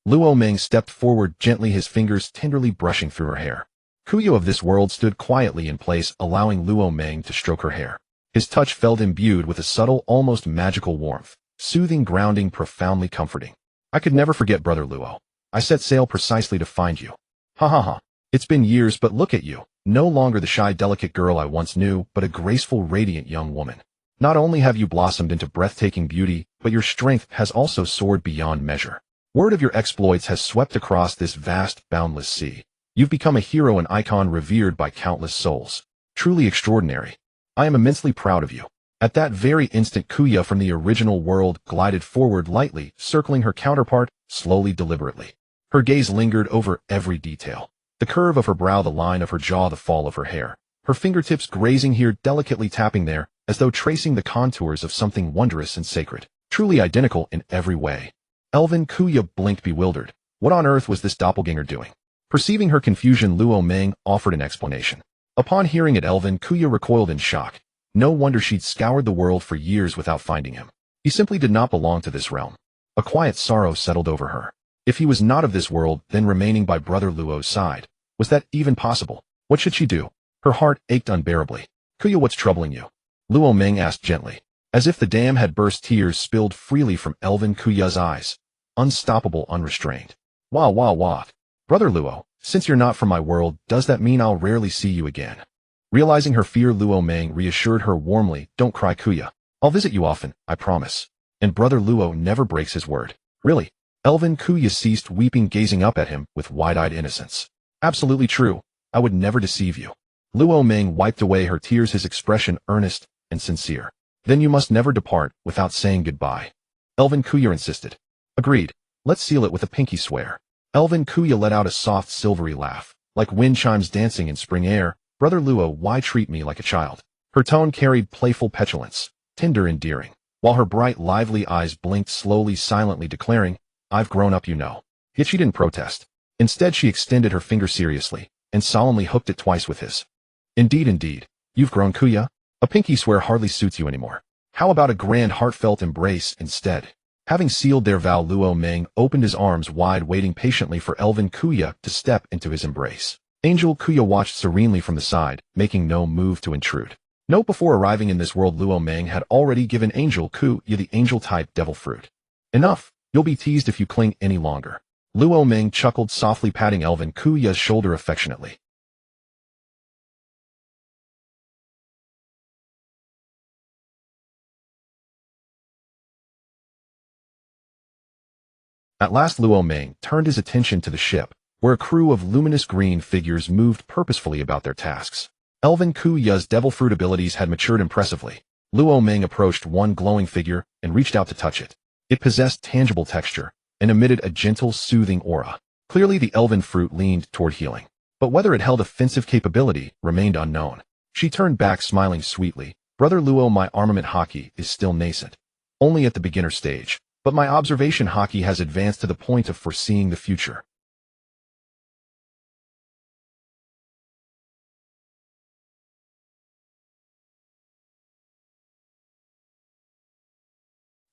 Speaker 1: Luo Meng stepped forward gently, his fingers tenderly brushing through her hair. Kuya of this world stood quietly in place, allowing Luo Meng to stroke her hair. His touch felt imbued with a subtle, almost magical warmth, soothing, grounding, profoundly comforting. I could never forget brother Luo. I set sail precisely to find you. Ha ha ha. It's been years, but look at you. No longer the shy, delicate girl I once knew, but a graceful, radiant young woman. Not only have you blossomed into breathtaking beauty, but your strength has also soared beyond measure. Word of your exploits has swept across this vast, boundless sea. You've become a hero and icon revered by countless souls. Truly extraordinary. I am immensely proud of you. At that very instant, Kuya from the original world glided forward lightly, circling her counterpart, slowly, deliberately. Her gaze lingered over every detail. The curve of her brow, the line of her jaw, the fall of her hair. Her fingertips grazing here, delicately tapping there, as though tracing the contours of something wondrous and sacred. Truly identical in every way. Elven Kuya blinked, bewildered. What on earth was this doppelganger doing? Perceiving her confusion, Luo Meng offered an explanation. Upon hearing it, Elven Kuya recoiled in shock. No wonder she'd scoured the world for years without finding him. He simply did not belong to this realm. A quiet sorrow settled over her. If he was not of this world, then remaining by brother Luo's side, was that even possible? What should she do? Her heart ached unbearably. Kuya, what's troubling you? Luo Meng asked gently. As if the dam had burst, tears spilled freely from Elven Kuya's eyes. Unstoppable, unrestrained. Wah. Brother Luo, since you're not from my world, does that mean I'll rarely see you again? Realizing her fear, Luo Meng reassured her warmly. Don't cry, Kuya. I'll visit you often, I promise. And brother Luo never breaks his word. Really? Elven Kuya ceased weeping, gazing up at him with wide-eyed innocence. Absolutely true. I would never deceive you. Luo Meng wiped away her tears, his expression earnest and sincere. Then you must never depart without saying goodbye. Elven Kuya insisted. Agreed. Let's seal it with a pinky swear. Elven Kuya let out a soft, silvery laugh, like wind chimes dancing in spring air. Brother Luo, why treat me like a child? Her tone carried playful petulance, tender, endearing, while her bright, lively eyes blinked slowly, silently, declaring, I've grown up, you know. Yet she didn't protest. Instead, she extended her finger seriously and solemnly hooked it twice with his. Indeed, you've grown, Kuya. A pinky swear hardly suits you anymore. How about a grand, heartfelt embrace instead? Having sealed their vow, Luo Meng opened his arms wide, waiting patiently for Elven Kuya to step into his embrace. Angel Kuya watched serenely from the side, making no move to intrude. Note: before arriving in this world, Luo Meng had already given Angel Kuya the angel-type devil fruit. Enough, you'll be teased if you cling any longer. Luo Meng chuckled softly, patting Elven Kuya's shoulder affectionately. At last Luo Meng turned his attention to the ship, where a crew of luminous green figures moved purposefully about their tasks. Elven Kuya's devil fruit abilities had matured impressively. Luo Meng approached one glowing figure and reached out to touch it. It possessed tangible texture and emitted a gentle, soothing aura. Clearly the elven fruit leaned toward healing, but whether it held offensive capability remained unknown. She turned back, smiling sweetly. Brother Luo, my armament haki is still nascent, only at the beginner stage, but my observation haki has advanced to the point of foreseeing the future.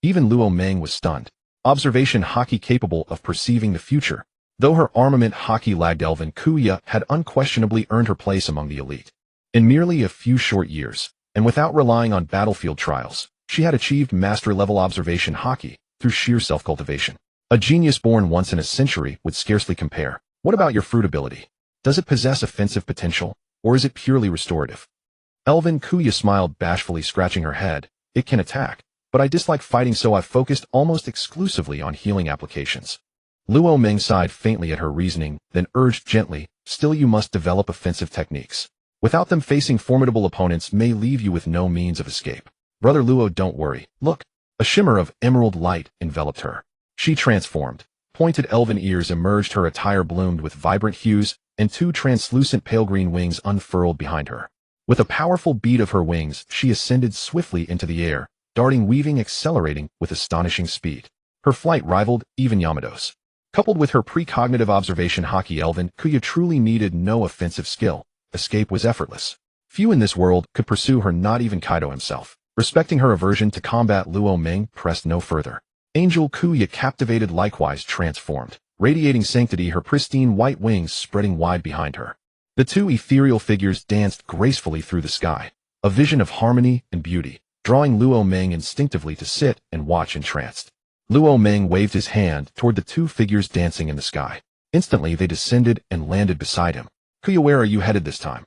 Speaker 1: Even Luo Meng was stunned. Observation haki capable of perceiving the future. Though her armament haki lagged, Elven Kuya had unquestionably earned her place among the elite. In merely a few short years, and without relying on battlefield trials, she had achieved master-level observation haki through sheer self-cultivation. A genius born once in a century would scarcely compare. What about your fruit ability? Does it possess offensive potential, or is it purely restorative? Elven Kuya smiled bashfully, scratching her head. It can attack, but I dislike fighting, so I've focused almost exclusively on healing applications. Luo Meng sighed faintly at her reasoning, then urged gently, still you must develop offensive techniques. Without them, facing formidable opponents may leave you with no means of escape. Brother Luo, don't worry. Look. A shimmer of emerald light enveloped her. She transformed. Pointed elven ears emerged, her attire bloomed with vibrant hues, and two translucent pale green wings unfurled behind her. With a powerful beat of her wings, she ascended swiftly into the air, darting, weaving, accelerating with astonishing speed. Her flight rivaled even Yamato's. Coupled with her precognitive observation, Haki Elven Kuya truly needed no offensive skill. Escape was effortless. Few in this world could pursue her, not even Kaido himself. Respecting her aversion to combat, Luo Ming pressed no further. Angel Kuya, captivated, likewise transformed, radiating sanctity, her pristine white wings spreading wide behind her. The two ethereal figures danced gracefully through the sky, a vision of harmony and beauty, drawing Luo Ming instinctively to sit and watch entranced. Luo Ming waved his hand toward the two figures dancing in the sky. Instantly they descended and landed beside him. Kuya, where are you headed this time?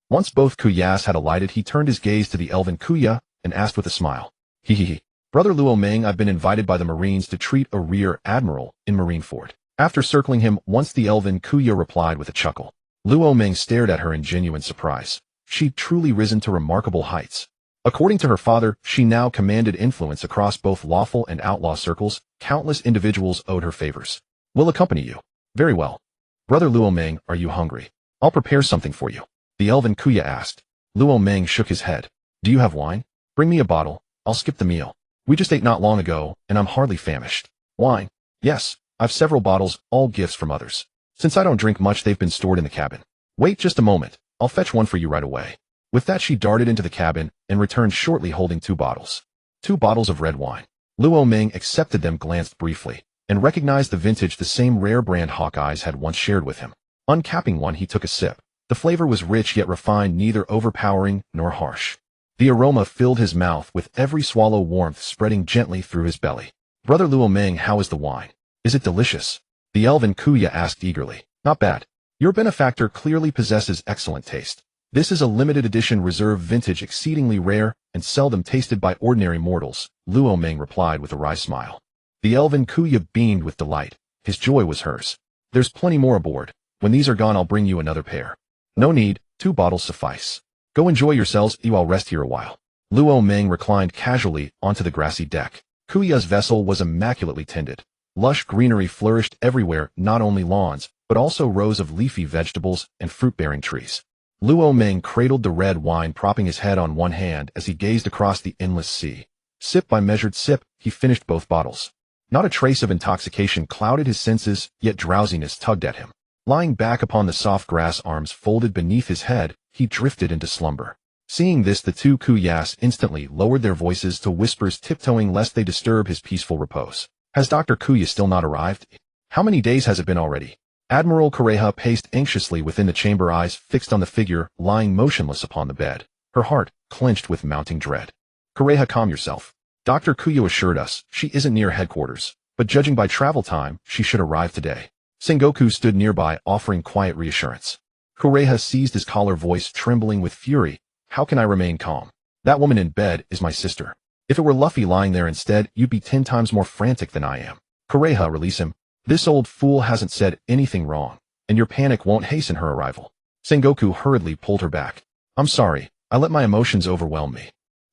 Speaker 1: Once both Kuyas had alighted, he turned his gaze to the elven Kuya and asked with a smile. Hehehe. Brother Luo Ming, I've been invited by the Marines to treat a rear admiral in Marineford. After circling him once, the elven Kuya replied with a chuckle. Luo Ming stared at her in genuine surprise. She'd truly risen to remarkable heights. According to her father, she now commanded influence across both lawful and outlaw circles. Countless individuals owed her favors. We'll accompany you. Very well. Brother Luo Ming, are you hungry? I'll prepare something for you. The elven Kuya asked. Luo Ming shook his head. Do you have wine? Bring me a bottle. I'll skip the meal. We just ate not long ago, and I'm hardly famished. Wine? Yes, I've several bottles, all gifts from others. Since I don't drink much, they've been stored in the cabin. Wait just a moment. I'll fetch one for you right away. With that, she darted into the cabin and returned shortly holding 2 bottles. 2 bottles of red wine. Luo Ming accepted them, glanced briefly, and recognized the vintage, the same rare brand Hawkeyes had once shared with him. Uncapping one, he took a sip. The flavor was rich yet refined, neither overpowering nor harsh. The aroma filled his mouth with every swallow, warmth spreading gently through his belly. Brother Luo Ming, how is the wine? Is it delicious? The elven Kuya asked eagerly. Not bad. Your benefactor clearly possesses excellent taste. This is a limited edition reserve vintage, exceedingly rare and seldom tasted by ordinary mortals, Luo Ming replied with a wry smile. The elven Kuya beamed with delight. His joy was hers. There's plenty more aboard. When these are gone, I'll bring you another pair. No need, 2 bottles suffice. Go enjoy yourselves, I'll rest here a while. Luo Ming reclined casually onto the grassy deck. Kuya's vessel was immaculately tended. Lush greenery flourished everywhere, not only lawns, but also rows of leafy vegetables and fruit-bearing trees. Luo Ming cradled the red wine, propping his head on one hand as he gazed across the endless sea. Sip by measured sip, he finished both bottles. Not a trace of intoxication clouded his senses, yet drowsiness tugged at him. Lying back upon the soft grass, arms folded beneath his head, he drifted into slumber. Seeing this, the 2 Kuyas instantly lowered their voices to whispers, tiptoeing lest they disturb his peaceful repose. Has Dr. Kuya still not arrived? How many days has it been already? Admiral Kureha paced anxiously within the chamber, eyes fixed on the figure lying motionless upon the bed, her heart clenched with mounting dread. Kureha, calm yourself. Dr. Kuya assured us she isn't near headquarters, but judging by travel time, she should arrive today. Sengoku stood nearby, offering quiet reassurance. Kureha seized his collar, voice trembling with fury. How can I remain calm? That woman in bed is my sister. If it were Luffy lying there instead, you'd be 10 times more frantic than I am. Kureha, release him. This old fool hasn't said anything wrong, and your panic won't hasten her arrival. Sengoku hurriedly pulled her back. I'm sorry, I let my emotions overwhelm me.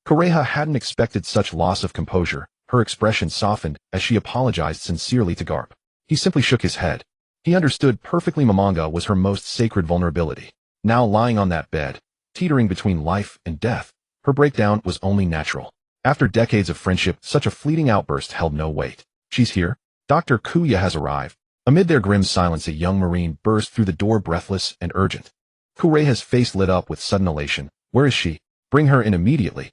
Speaker 1: Kureha hadn't expected such loss of composure. Her expression softened as she apologized sincerely to Garp. He simply shook his head. He understood perfectly Momonga was her most sacred vulnerability. Now lying on that bed, teetering between life and death, her breakdown was only natural. After decades of friendship, such a fleeting outburst held no weight. She's here. Dr. Kuya has arrived. Amid their grim silence, a young Marine burst through the door, breathless and urgent. Kureha's face lit up with sudden elation. Where is she? Bring her in immediately.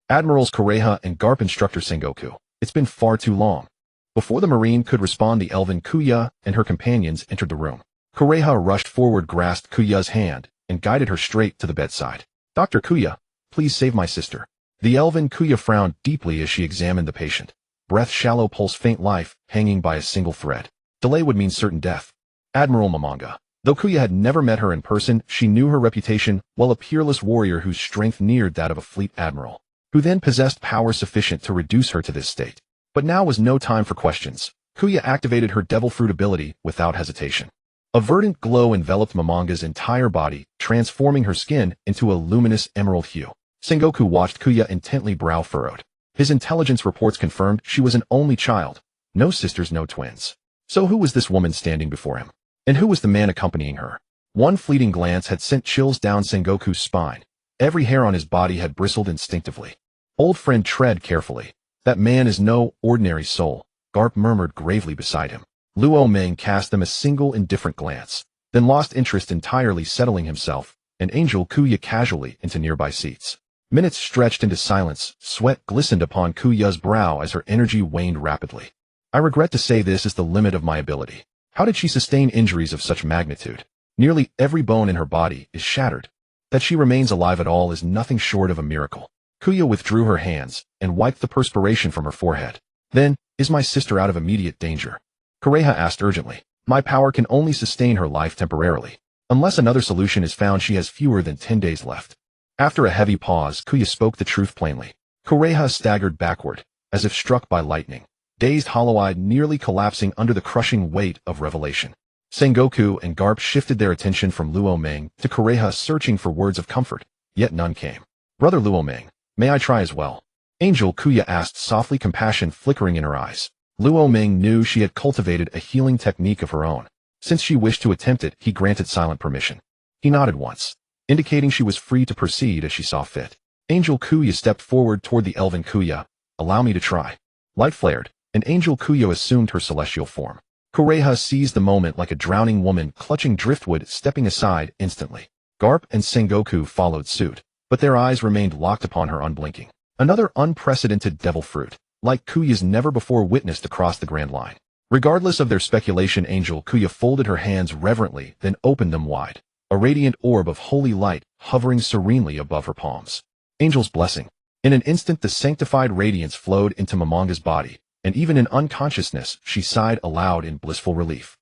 Speaker 1: Admirals Kureha and Garp instructor Sengoku. It's been far too long. Before the Marine could respond, the elven Kuya and her companions entered the room. Kureha rushed forward, grasped Kuya's hand, and guided her straight to the bedside. Dr. Kuya, please save my sister. The elven Kuya frowned deeply as she examined the patient. Breath shallow, pulse faint, life hanging by a single thread. Delay would mean certain death. Admiral Momonga. Though Kuya had never met her in person, she knew her reputation, well, a peerless warrior whose strength neared that of a fleet admiral, who then possessed power sufficient to reduce her to this state. But now was no time for questions. Kuya activated her devil fruit ability without hesitation. A verdant glow enveloped Momonga's entire body, transforming her skin into a luminous emerald hue. Sengoku watched Kuya intently, brow furrowed. His intelligence reports confirmed she was an only child. No sisters, no twins. So who was this woman standing before him? And who was the man accompanying her? One fleeting glance had sent chills down Sengoku's spine. Every hair on his body had bristled instinctively. Old friend, tread carefully. That man is no ordinary soul, Garp murmured gravely beside him. Luo Meng cast them a single indifferent glance, then lost interest entirely, settling himself, and Angel Kuya casually into nearby seats. Minutes stretched into silence, sweat glistened upon Kuya's brow as her energy waned rapidly. I regret to say this is the limit of my ability. How did she sustain injuries of such magnitude? Nearly every bone in her body is shattered. That she remains alive at all is nothing short of a miracle. Kuya withdrew her hands and wiped the perspiration from her forehead. Then, is my sister out of immediate danger? Kureha asked urgently. My power can only sustain her life temporarily. Unless another solution is found, she has fewer than 10 days left. After a heavy pause, Kuya spoke the truth plainly. Kureha staggered backward, as if struck by lightning, dazed, hollow-eyed, nearly collapsing under the crushing weight of revelation. Sengoku and Garp shifted their attention from Luo Meng to Kureha, searching for words of comfort, yet none came. Brother Luo Meng, may I try as well? Angel Kuya asked softly, compassion flickering in her eyes. Luo Meng knew she had cultivated a healing technique of her own. Since she wished to attempt it, he granted silent permission. He nodded once, indicating she was free to proceed as she saw fit. Angel Kuya stepped forward toward the elven Kuya. Allow me to try. Light flared, and Angel Kuya assumed her celestial form. Kureha seized the moment like a drowning woman clutching driftwood, stepping aside instantly. Garp and Sengoku followed suit, but their eyes remained locked upon her unblinking. Another unprecedented devil fruit, like Kuya's never before witnessed across the Grand Line. Regardless of their speculation, Angel Kuya folded her hands reverently, then opened them wide. A radiant orb of holy light hovering serenely above her palms. Angel's blessing. In an instant, the sanctified radiance flowed into Momonga's body, and even in unconsciousness, she sighed aloud in blissful relief.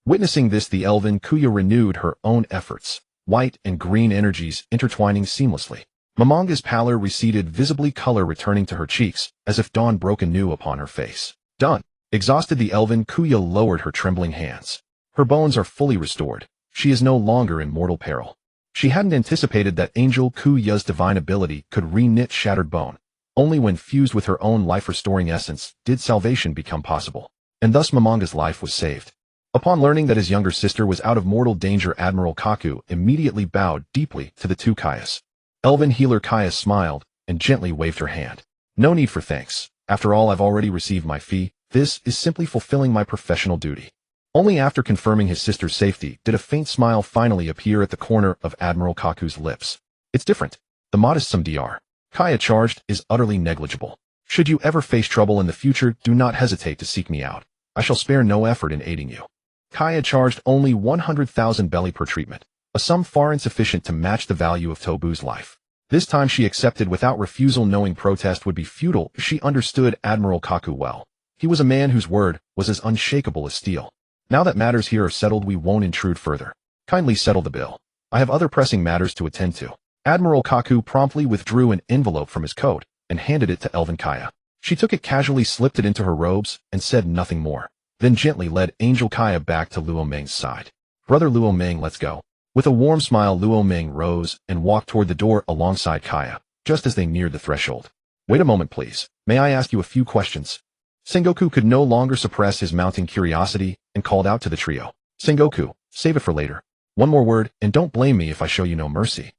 Speaker 1: Witnessing this, the elven Kuya renewed her own efforts, white and green energies intertwining seamlessly. Momonga's pallor receded, visibly, color returning to her cheeks, as if dawn broke anew upon her face. Done. Exhausted, the elven Kuya lowered her trembling hands. Her bones are fully restored. She is no longer in mortal peril. She hadn't anticipated that Angel Kuya's divine ability could re-knit shattered bone. Only when fused with her own life-restoring essence did salvation become possible. And thus Momonga's life was saved. Upon learning that his younger sister was out of mortal danger, Admiral Kaku immediately bowed deeply to the two Kayas. Elven healer Kaya smiled and gently waved her hand. No need for thanks. After all, I've already received my fee. This is simply fulfilling my professional duty. Only after confirming his sister's safety did a faint smile finally appear at the corner of Admiral Kaku's lips. It's different. The modest sum Dr. Kaya charged is utterly negligible. Should you ever face trouble in the future, do not hesitate to seek me out. I shall spare no effort in aiding you. Kaya charged only 100,000 belly per treatment, a sum far insufficient to match the value of Tobu's life. This time she accepted without refusal, knowing protest would be futile. She understood Admiral Kaku well. He was a man whose word was as unshakable as steel. Now that matters here are settled, we won't intrude further. Kindly settle the bill. I have other pressing matters to attend to. Admiral Kaku promptly withdrew an envelope from his coat and handed it to Elven Kaya. She took it casually, slipped it into her robes, and said nothing more, then gently led Angel Kaya back to Luo Meng's side. Brother Luo Meng, let's go. With a warm smile, Luo Meng rose and walked toward the door alongside Kaya, just as they neared the threshold. Wait a moment, please. May I ask you a few questions? Sengoku could no longer suppress his mounting curiosity and called out to the trio. Sengoku, save it for later. One more word, and don't blame me if I show you no mercy.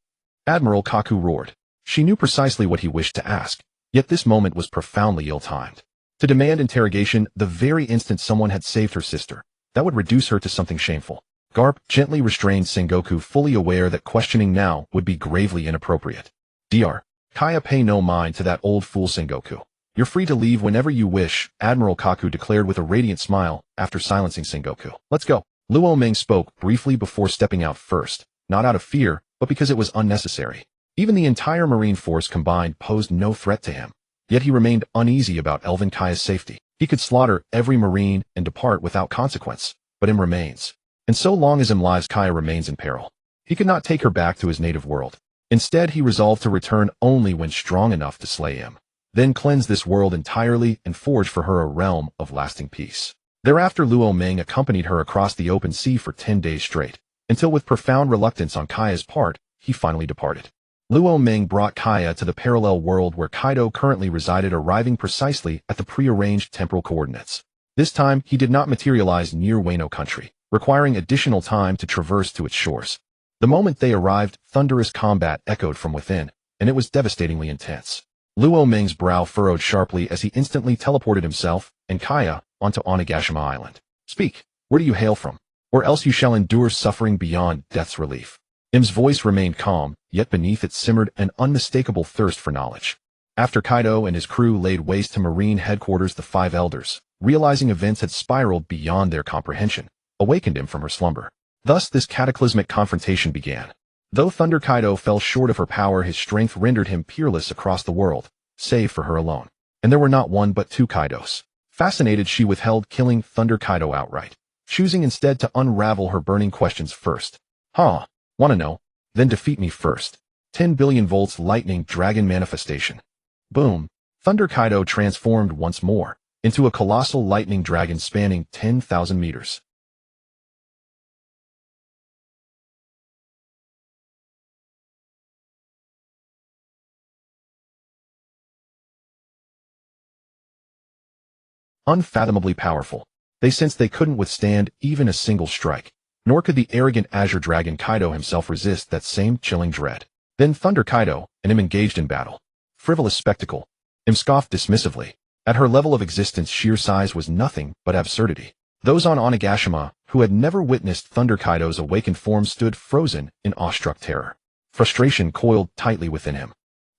Speaker 1: Admiral Kaku roared. She knew precisely what he wished to ask, yet this moment was profoundly ill-timed. To demand interrogation the very instant someone had saved her sister, that would reduce her to something shameful. Garp gently restrained Sengoku, fully aware that questioning now would be gravely inappropriate. Dr. Kaya, pay no mind to that old fool Sengoku. You're free to leave whenever you wish, Admiral Kaku declared with a radiant smile after silencing Sengoku. Let's go. Luo Meng spoke briefly before stepping out first, not out of fear, but because it was unnecessary. Even the entire Marine force combined posed no threat to him. Yet he remained uneasy about Elven Kaya's safety. He could slaughter every Marine and depart without consequence, but Im remains. And so long as Im lives, Kaya remains in peril. He could not take her back to his native world. Instead, he resolved to return only when strong enough to slay Im. Then cleanse this world entirely and forge for her a realm of lasting peace. Thereafter Luo Ming accompanied her across the open sea for 10 days straight, until with profound reluctance on Kaya's part, he finally departed. Luo Ming brought Kaya to the parallel world where Kaido currently resided, arriving precisely at the prearranged temporal coordinates. This time, he did not materialize near Wano Country, requiring additional time to traverse to its shores. The moment they arrived, thunderous combat echoed from within, and it was devastatingly intense. Luo Ming's brow furrowed sharply as he instantly teleported himself and Kaya onto Onigashima Island. Speak, where do you hail from? Or else you shall endure suffering beyond death's relief. Im's voice remained calm, yet beneath it simmered an unmistakable thirst for knowledge. After Kaido and his crew laid waste to Marine headquarters, the five elders, realizing events had spiraled beyond their comprehension, awakened him from her slumber. Thus this cataclysmic confrontation began. Though Thunder Kaido fell short of her power, his strength rendered him peerless across the world, save for her alone. And there were not one but two Kaidos. Fascinated, she withheld killing Thunder Kaido outright, choosing instead to unravel her burning questions first. Wanna know? Then defeat me first. 10 billion volts lightning dragon manifestation. Boom. Thunder Kaido transformed once more into a colossal lightning dragon spanning 10,000 meters. Unfathomably powerful. They sensed they couldn't withstand even a single strike, nor could the arrogant Azure Dragon Kaido himself resist that same chilling dread. Then Thunder Kaido and him engaged in battle. Frivolous spectacle. Im scoffed dismissively. At her level of existence, sheer size was nothing but absurdity. Those on Onigashima, who had never witnessed Thunder Kaido's awakened form, stood frozen in awestruck terror. Frustration coiled tightly within him.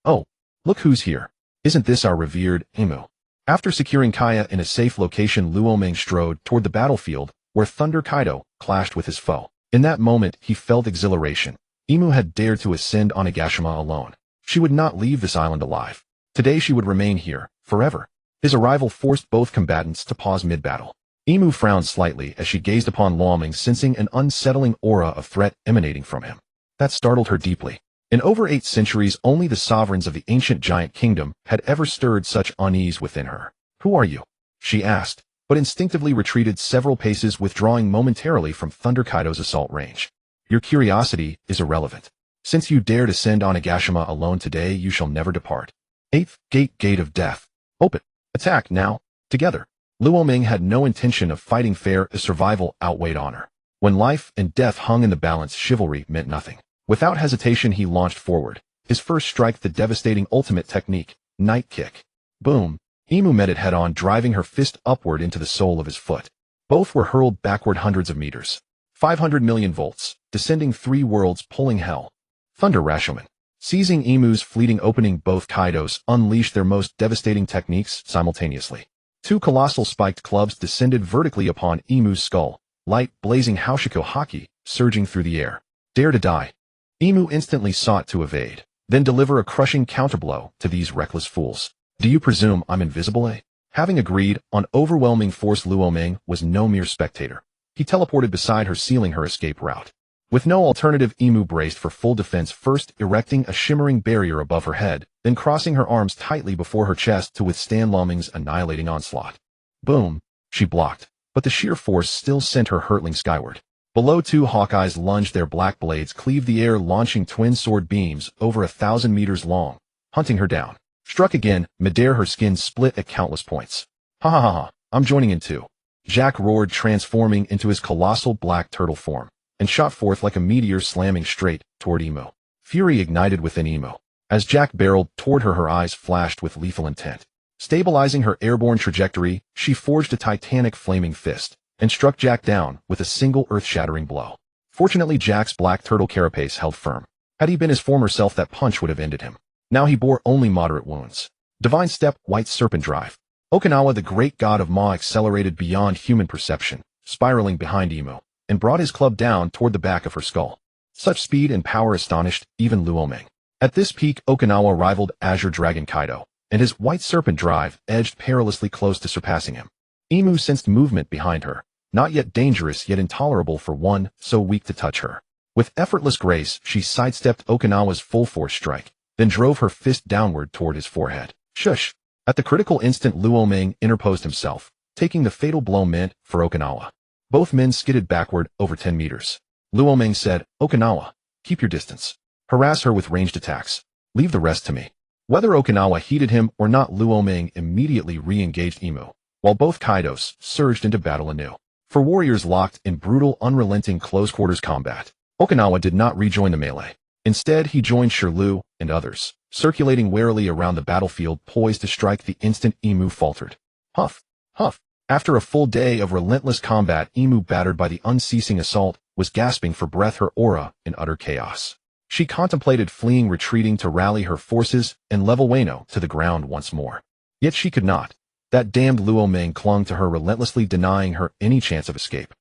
Speaker 1: Oh, look who's here. Isn't this our revered Imu? After securing Kaya in a safe location, Luo Ming strode toward the battlefield, where Thunder Kaido clashed with his foe. In that moment, he felt exhilaration. Imu had dared to ascend Onigashima alone. She would not leave this island alive. Today she would remain here, forever. His arrival forced both combatants to pause mid-battle. Imu frowned slightly as she gazed upon Luo Ming, sensing an unsettling aura of threat emanating from him. That startled her deeply. In over 8 centuries, only the sovereigns of the ancient giant kingdom had ever stirred such unease within her. Who are you? She asked, but instinctively retreated several paces, withdrawing momentarily from Thunder Kaido's assault range. Your curiosity is irrelevant. Since you dared ascend Onigashima alone today, you shall never depart. 8th Gate of Death. Open. Attack now. Together. Luo Ming had no intention of fighting fair as survival outweighed honor. When life and death hung in the balance, chivalry meant nothing. Without hesitation, he launched forward. His first strike, the devastating ultimate technique, Night Kick. Boom. Imu met it head-on, driving her fist upward into the sole of his foot. Both were hurled backward hundreds of meters. 500 million volts, descending 3 worlds, pulling hell. Thunder Rashomon. Seizing Imu's fleeting opening, both Kaidos unleashed their most devastating techniques simultaneously. 2 colossal spiked clubs descended vertically upon Imu's skull, light blazing Haushiko Haki, surging through the air. Dare to die. Imu instantly sought to evade, then deliver a crushing counterblow to these reckless fools. Do you presume I'm invisible, eh? Having agreed on overwhelming force, Luo Ming was no mere spectator. He teleported beside her, sealing her escape route. With no alternative, Imu braced for full defense, first erecting a shimmering barrier above her head, then crossing her arms tightly before her chest to withstand Luo Ming's annihilating onslaught. Boom! She blocked, but the sheer force still sent her hurtling skyward. Below, 2 Hawkeyes lunged, their black blades cleaved the air, launching twin sword beams over 1,000 meters long, hunting her down. Struck again, midair, her skin split at countless points. Ha, I'm joining in too. Jack roared, transforming into his colossal black turtle form, and shot forth like a meteor, slamming straight toward Imu. Fury ignited within Imu. As Jack barreled toward her, her eyes flashed with lethal intent. Stabilizing her airborne trajectory, she forged a titanic flaming fist, and struck Jack down with a single earth-shattering blow. Fortunately, Jack's black turtle carapace held firm. Had he been his former self, that punch would have ended him. Now he bore only moderate wounds. Divine Step, White Serpent Drive. Okinawa, the great god of Ma, accelerated beyond human perception, spiraling behind Imu, and brought his club down toward the back of her skull. Such speed and power astonished even Luo Ming. At this peak, Okinawa rivaled Azure Dragon Kaido, and his White Serpent Drive edged perilously close to surpassing him. Imu sensed movement behind her, not yet dangerous, yet intolerable for one so weak to touch her. With effortless grace, she sidestepped Okinawa's full-force strike, then drove her fist downward toward his forehead. Shush! At the critical instant, Luo Ming interposed himself, taking the fatal blow meant for Okinawa. Both men skidded backward over 10 meters. Luo Ming said, "Okinawa, keep your distance. Harass her with ranged attacks. Leave the rest to me." Whether Okinawa heeded him or not, Luo Ming immediately re-engaged Imu, while both Kaidos surged into battle anew. For warriors locked in brutal, unrelenting close-quarters combat, Okinawa did not rejoin the melee. Instead, he joined Shirlu and others, circulating warily around the battlefield, poised to strike the instant Imu faltered. Huff, huff. After a full day of relentless combat, Imu, battered by the unceasing assault, was gasping for breath, her aura in utter chaos. She contemplated fleeing, retreating to rally her forces and level Wano to the ground once more. Yet she could not. That damned Luo Ming clung to her, relentlessly denying her any chance of escape.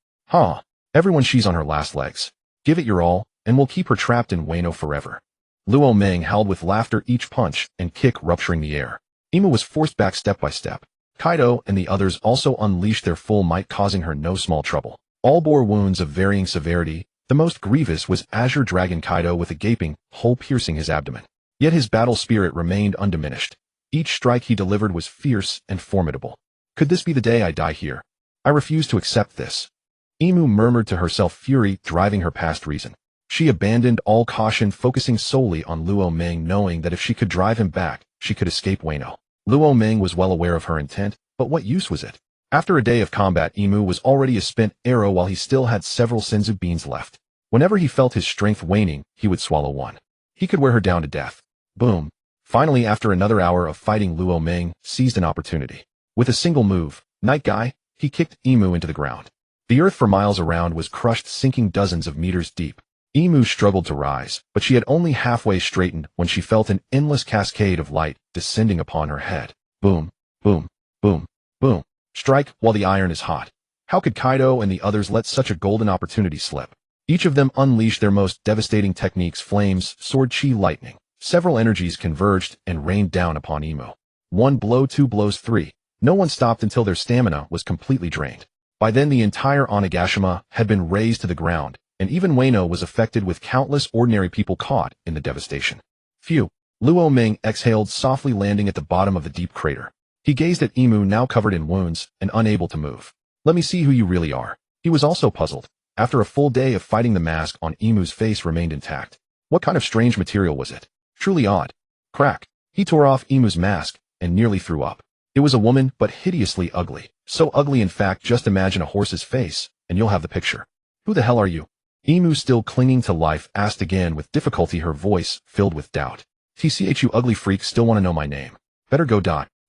Speaker 1: Everyone, she's on her last legs. Give it your all, and we'll keep her trapped in Wano forever. Luo Ming howled with laughter, each punch and kick rupturing the air. Imu was forced back step by step. Kaido and the others also unleashed their full might, causing her no small trouble. All bore wounds of varying severity. The most grievous was Azure Dragon Kaido, with a gaping hole piercing his abdomen. Yet his battle spirit remained undiminished. Each strike he delivered was fierce and formidable. Could this be the day I die here? I refuse to accept this. Imu murmured to herself, fury driving her past reason. She abandoned all caution, focusing solely on Luo Ming, knowing that if she could drive him back, she could escape Wano. Luo Ming was well aware of her intent, but what use was it? After a day of combat, Imu was already a spent arrow, while he still had several senzu beans left. Whenever he felt his strength waning, he would swallow one. He could wear her down to death. Boom. Finally, after another hour of fighting, Luo Ming seized an opportunity. With a single move, Night Guy, he kicked Imu into the ground. The earth for miles around was crushed, sinking dozens of meters deep. Imu struggled to rise, but she had only halfway straightened when she felt an endless cascade of light descending upon her head. Boom, boom, boom, boom. Strike while the iron is hot. How could Kaido and the others let such a golden opportunity slip? Each of them unleashed their most devastating techniques: flames, sword, chi, lightning. Several energies converged and rained down upon Imu. One blow, two blows, three. No one stopped until their stamina was completely drained. By then, the entire Onigashima had been razed to the ground, and even Wano was affected, with countless ordinary people caught in the devastation. Phew. Luo Ming exhaled softly, landing at the bottom of the deep crater. He gazed at Imu, now covered in wounds and unable to move. Let me see who you really are. He was also puzzled. After a full day of fighting, the mask on Imu's face remained intact. What kind of strange material was it? Truly odd. Crack. He tore off Imu's mask and nearly threw up. It was a woman, but hideously ugly. So ugly, in fact, just imagine a horse's face, and you'll have the picture. Who the hell are you? Imu, still clinging to life, asked again with difficulty, her voice filled with doubt. TCH, you ugly freak, still want to know my name? Better go.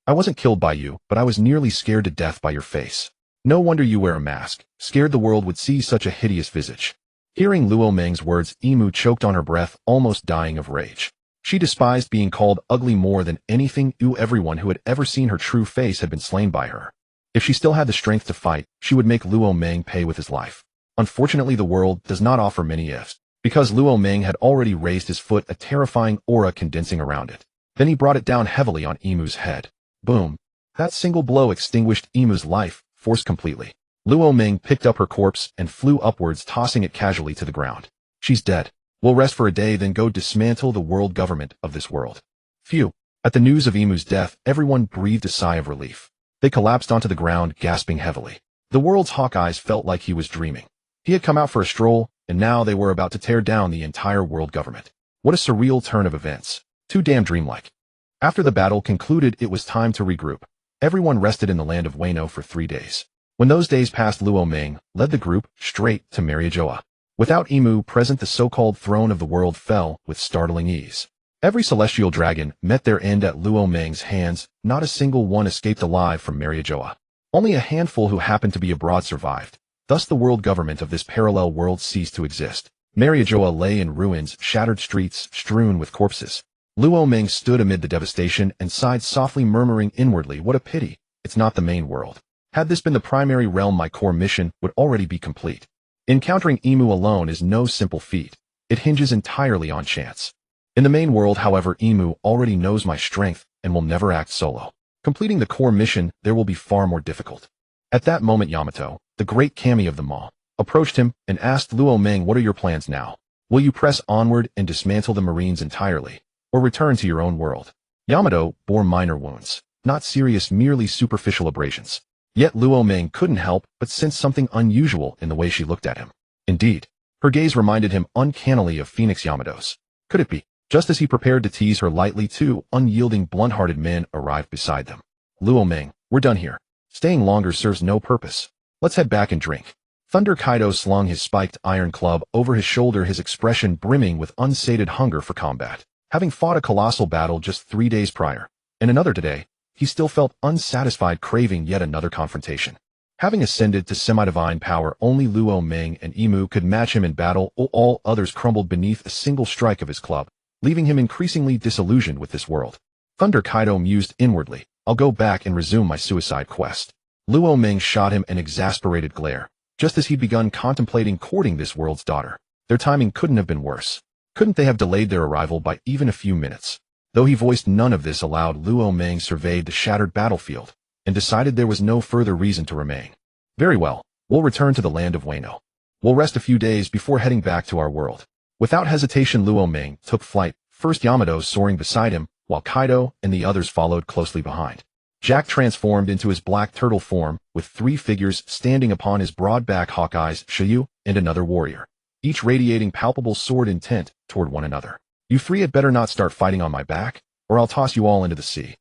Speaker 1: I wasn't killed by you, but I was nearly scared to death by your face. No wonder you wear a mask. Scared the world would see such a hideous visage. Hearing Luo Ming's words, Imu choked on her breath, almost dying of rage. She despised being called ugly more than anything. Everyone who had ever seen her true face had been slain by her. If she still had the strength to fight, she would make Luo Ming pay with his life. Unfortunately, the world does not offer many ifs, because Luo Ming had already raised his foot, a terrifying aura condensing around it. Then he brought it down heavily on Imu's head. Boom. That single blow extinguished Imu's life force completely. Luo Ming picked up her corpse and flew upwards, tossing it casually to the ground. She's dead. We'll rest for a day, then go dismantle the world government of this world. Phew. At the news of Imu's death, everyone breathed a sigh of relief. They collapsed onto the ground, gasping heavily. The world's Hawkeyes felt like he was dreaming. He had come out for a stroll, and now they were about to tear down the entire world government. What a surreal turn of events. Too damn dreamlike. After the battle concluded, it was time to regroup. Everyone rested in the land of Wano for 3 days. When those days passed, Luo Ming led the group straight to Mariajoa. Without Imu present, the so-called throne of the world fell with startling ease. Every celestial dragon met their end at Luo Ming's hands. Not a single one escaped alive from Mariajoa. Only a handful who happened to be abroad survived. Thus the world government of this parallel world ceased to exist. Mariajoa lay in ruins, shattered streets strewn with corpses. Luo Ming stood amid the devastation and sighed softly, murmuring inwardly, what a pity, it's not the main world. Had this been the primary realm, my core mission would already be complete. Encountering Imu alone is no simple feat. It hinges entirely on chance. In the main world, however, Imu already knows my strength and will never act solo. Completing the core mission there will be far more difficult. At that moment, Yamato, the great kami of them all, approached him and asked Luo Ming, what are your plans now? Will you press onward and dismantle the Marines entirely, or return to your own world? Yamato bore minor wounds, not serious, merely superficial abrasions. Yet Luo Ming couldn't help but sense something unusual in the way she looked at him. Indeed, her gaze reminded him uncannily of Phoenix Yamado's. Could it be? Just as he prepared to tease her lightly, two unyielding, blunt-hearted men arrived beside them. Luo Ming, we're done here. Staying longer serves no purpose. Let's head back and drink. Thunder Kaido slung his spiked iron club over his shoulder, his expression brimming with unsated hunger for combat. Having fought a colossal battle just 3 days prior, and another today, he still felt unsatisfied, craving yet another confrontation. Having ascended to semi-divine power, only Luo Ming and Imu could match him in battle. All others crumbled beneath a single strike of his club, leaving him increasingly disillusioned with this world. Thunder Kaido mused inwardly, I'll go back and resume my suicide quest. Luo Ming shot him an exasperated glare, just as he'd begun contemplating courting this world's daughter. Their timing couldn't have been worse. Couldn't they have delayed their arrival by even a few minutes? Though he voiced none of this aloud, Luo Ming surveyed the shattered battlefield and decided there was no further reason to remain. Very well, we'll return to the land of Wano. We'll rest a few days before heading back to our world. Without hesitation, Luo Ming took flight, first Yamato soaring beside him, while Kaido and the others followed closely behind. Jack transformed into his black turtle form, with 3 figures standing upon his broad back: Hawkeye's Shiryu and another warrior, each radiating palpable sword intent toward one another. You 3 had better not start fighting on my back, or I'll toss you all into the sea.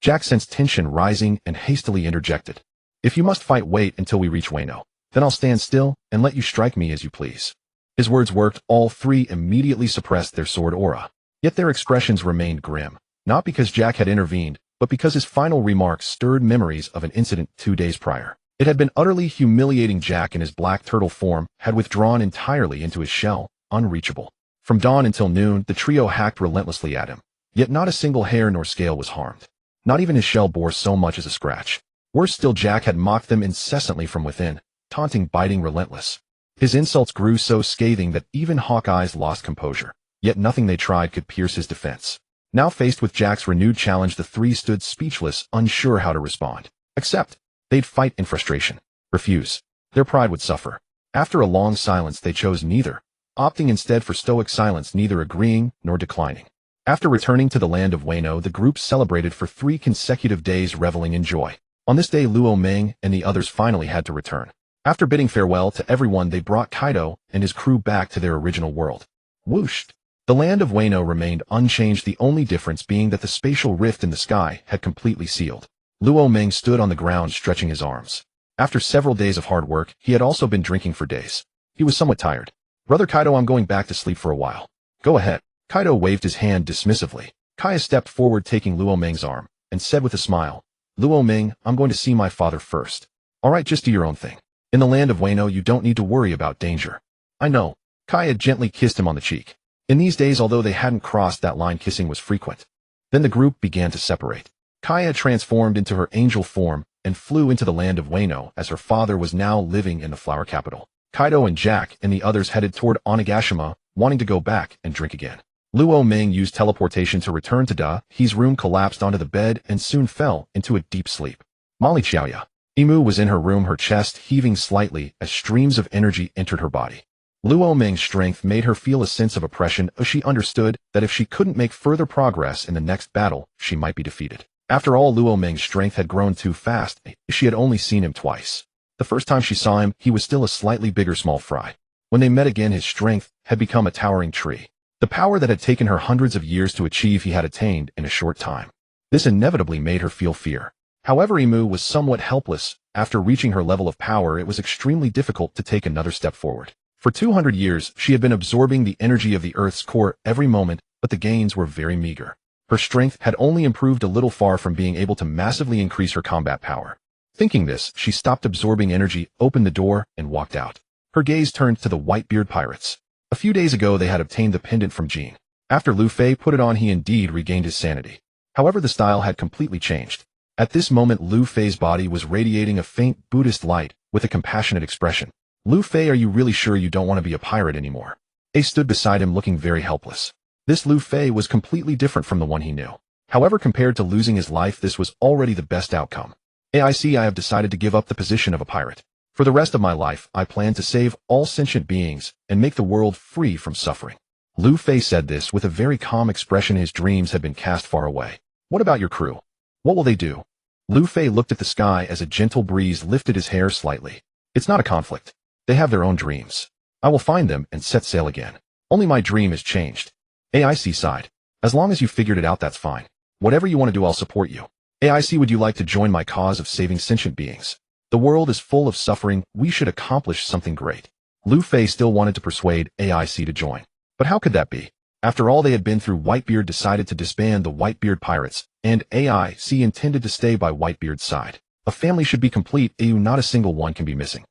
Speaker 1: Jack sensed tension rising and hastily interjected. If you must fight, wait until we reach Wano. Then I'll stand still and let you strike me as you please. His words worked. All 3 immediately suppressed their sword aura. Yet their expressions remained grim, not because Jack had intervened, but because his final remarks stirred memories of an incident 2 days prior. It had been utterly humiliating. Jack in his black turtle form had withdrawn entirely into his shell, unreachable. From dawn until noon, the trio hacked relentlessly at him, yet not a single hair nor scale was harmed. Not even his shell bore so much as a scratch. Worse still, Jack had mocked them incessantly from within, taunting, biting, relentless. His insults grew so scathing that even Hawkeye's lost composure, yet nothing they tried could pierce his defense. Now faced with Jack's renewed challenge, the 3 stood speechless, unsure how to respond. Except, they'd fight in frustration. Refuse. Their pride would suffer. After a long silence, they chose neither, opting instead for stoic silence, neither agreeing nor declining. After returning to the land of Wano, the group celebrated for 3 consecutive days, reveling in joy. On this day, Luo Ming and the others finally had to return. After bidding farewell to everyone, they brought Kaido and his crew back to their original world. Whoosh! The land of Wano remained unchanged, the only difference being that the spatial rift in the sky had completely sealed. Luo Ming stood on the ground, stretching his arms. After several days of hard work, he had also been drinking for days. He was somewhat tired. Brother Kaido, I'm going back to sleep for a while. Go ahead. Kaido waved his hand dismissively. Kaya stepped forward, taking Luo Ming's arm, and said with a smile, Luo Ming, I'm going to see my father first. All right, just do your own thing. In the land of Wano, you don't need to worry about danger. I know. Kaya gently kissed him on the cheek. In these days, although they hadn't crossed that line, kissing was frequent. Then the group began to separate. Kaya transformed into her angel form and flew into the land of Wano, as her father was now living in the flower capital. Kaido and Jack and the others headed toward Onigashima, wanting to go back and drink again. Luo Ming used teleportation to return to Da. He's room, collapsed onto the bed and soon fell into a deep sleep. Molly Xiaoya. Imu was in her room, her chest heaving slightly as streams of energy entered her body. Luo Ming's strength made her feel a sense of oppression, as she understood that if she couldn't make further progress in the next battle, she might be defeated. After all, Luo Ming's strength had grown too fast. She had only seen him twice. The first time she saw him, he was still a slightly bigger small fry. When they met again, his strength had become a towering tree. The power that had taken her hundreds of years to achieve, he had attained in a short time. This inevitably made her feel fear. However, Imu was somewhat helpless. After reaching her level of power, it was extremely difficult to take another step forward. For 200 years, she had been absorbing the energy of the Earth's core every moment, but the gains were very meager. Her strength had only improved a little, far from being able to massively increase her combat power. Thinking this, she stopped absorbing energy, opened the door, and walked out. Her gaze turned to the Whitebeard pirates. A few days ago, they had obtained the pendant from Jean. After Lu Fei put it on, he indeed regained his sanity. However, the style had completely changed. At this moment, Lu Fei's body was radiating a faint Buddhist light with a compassionate expression. Lu Fei, are you really sure you don't want to be a pirate anymore? A stood beside him, looking very helpless. This Lu Fei was completely different from the one he knew. However, compared to losing his life, this was already the best outcome. I see, I have decided to give up the position of a pirate. For the rest of my life, I plan to save all sentient beings and make the world free from suffering. Lu Fei said this with a very calm expression. His dreams had been cast far away. What about your crew? What will they do? Lu Fei looked at the sky as a gentle breeze lifted his hair slightly. It's not a conflict. They have their own dreams. I will find them and set sail again. Only my dream has changed. AIC sighed. As long as you figured it out, that's fine. Whatever you want to do, I'll support you. AIC, would you like to join my cause of saving sentient beings? The world is full of suffering. We should accomplish something great. Lu Fei still wanted to persuade AIC to join. But how could that be? After all they had been through, Whitebeard decided to disband the Whitebeard pirates, and AIC intended to stay by Whitebeard's side. A family should be complete, not a single one can be missing.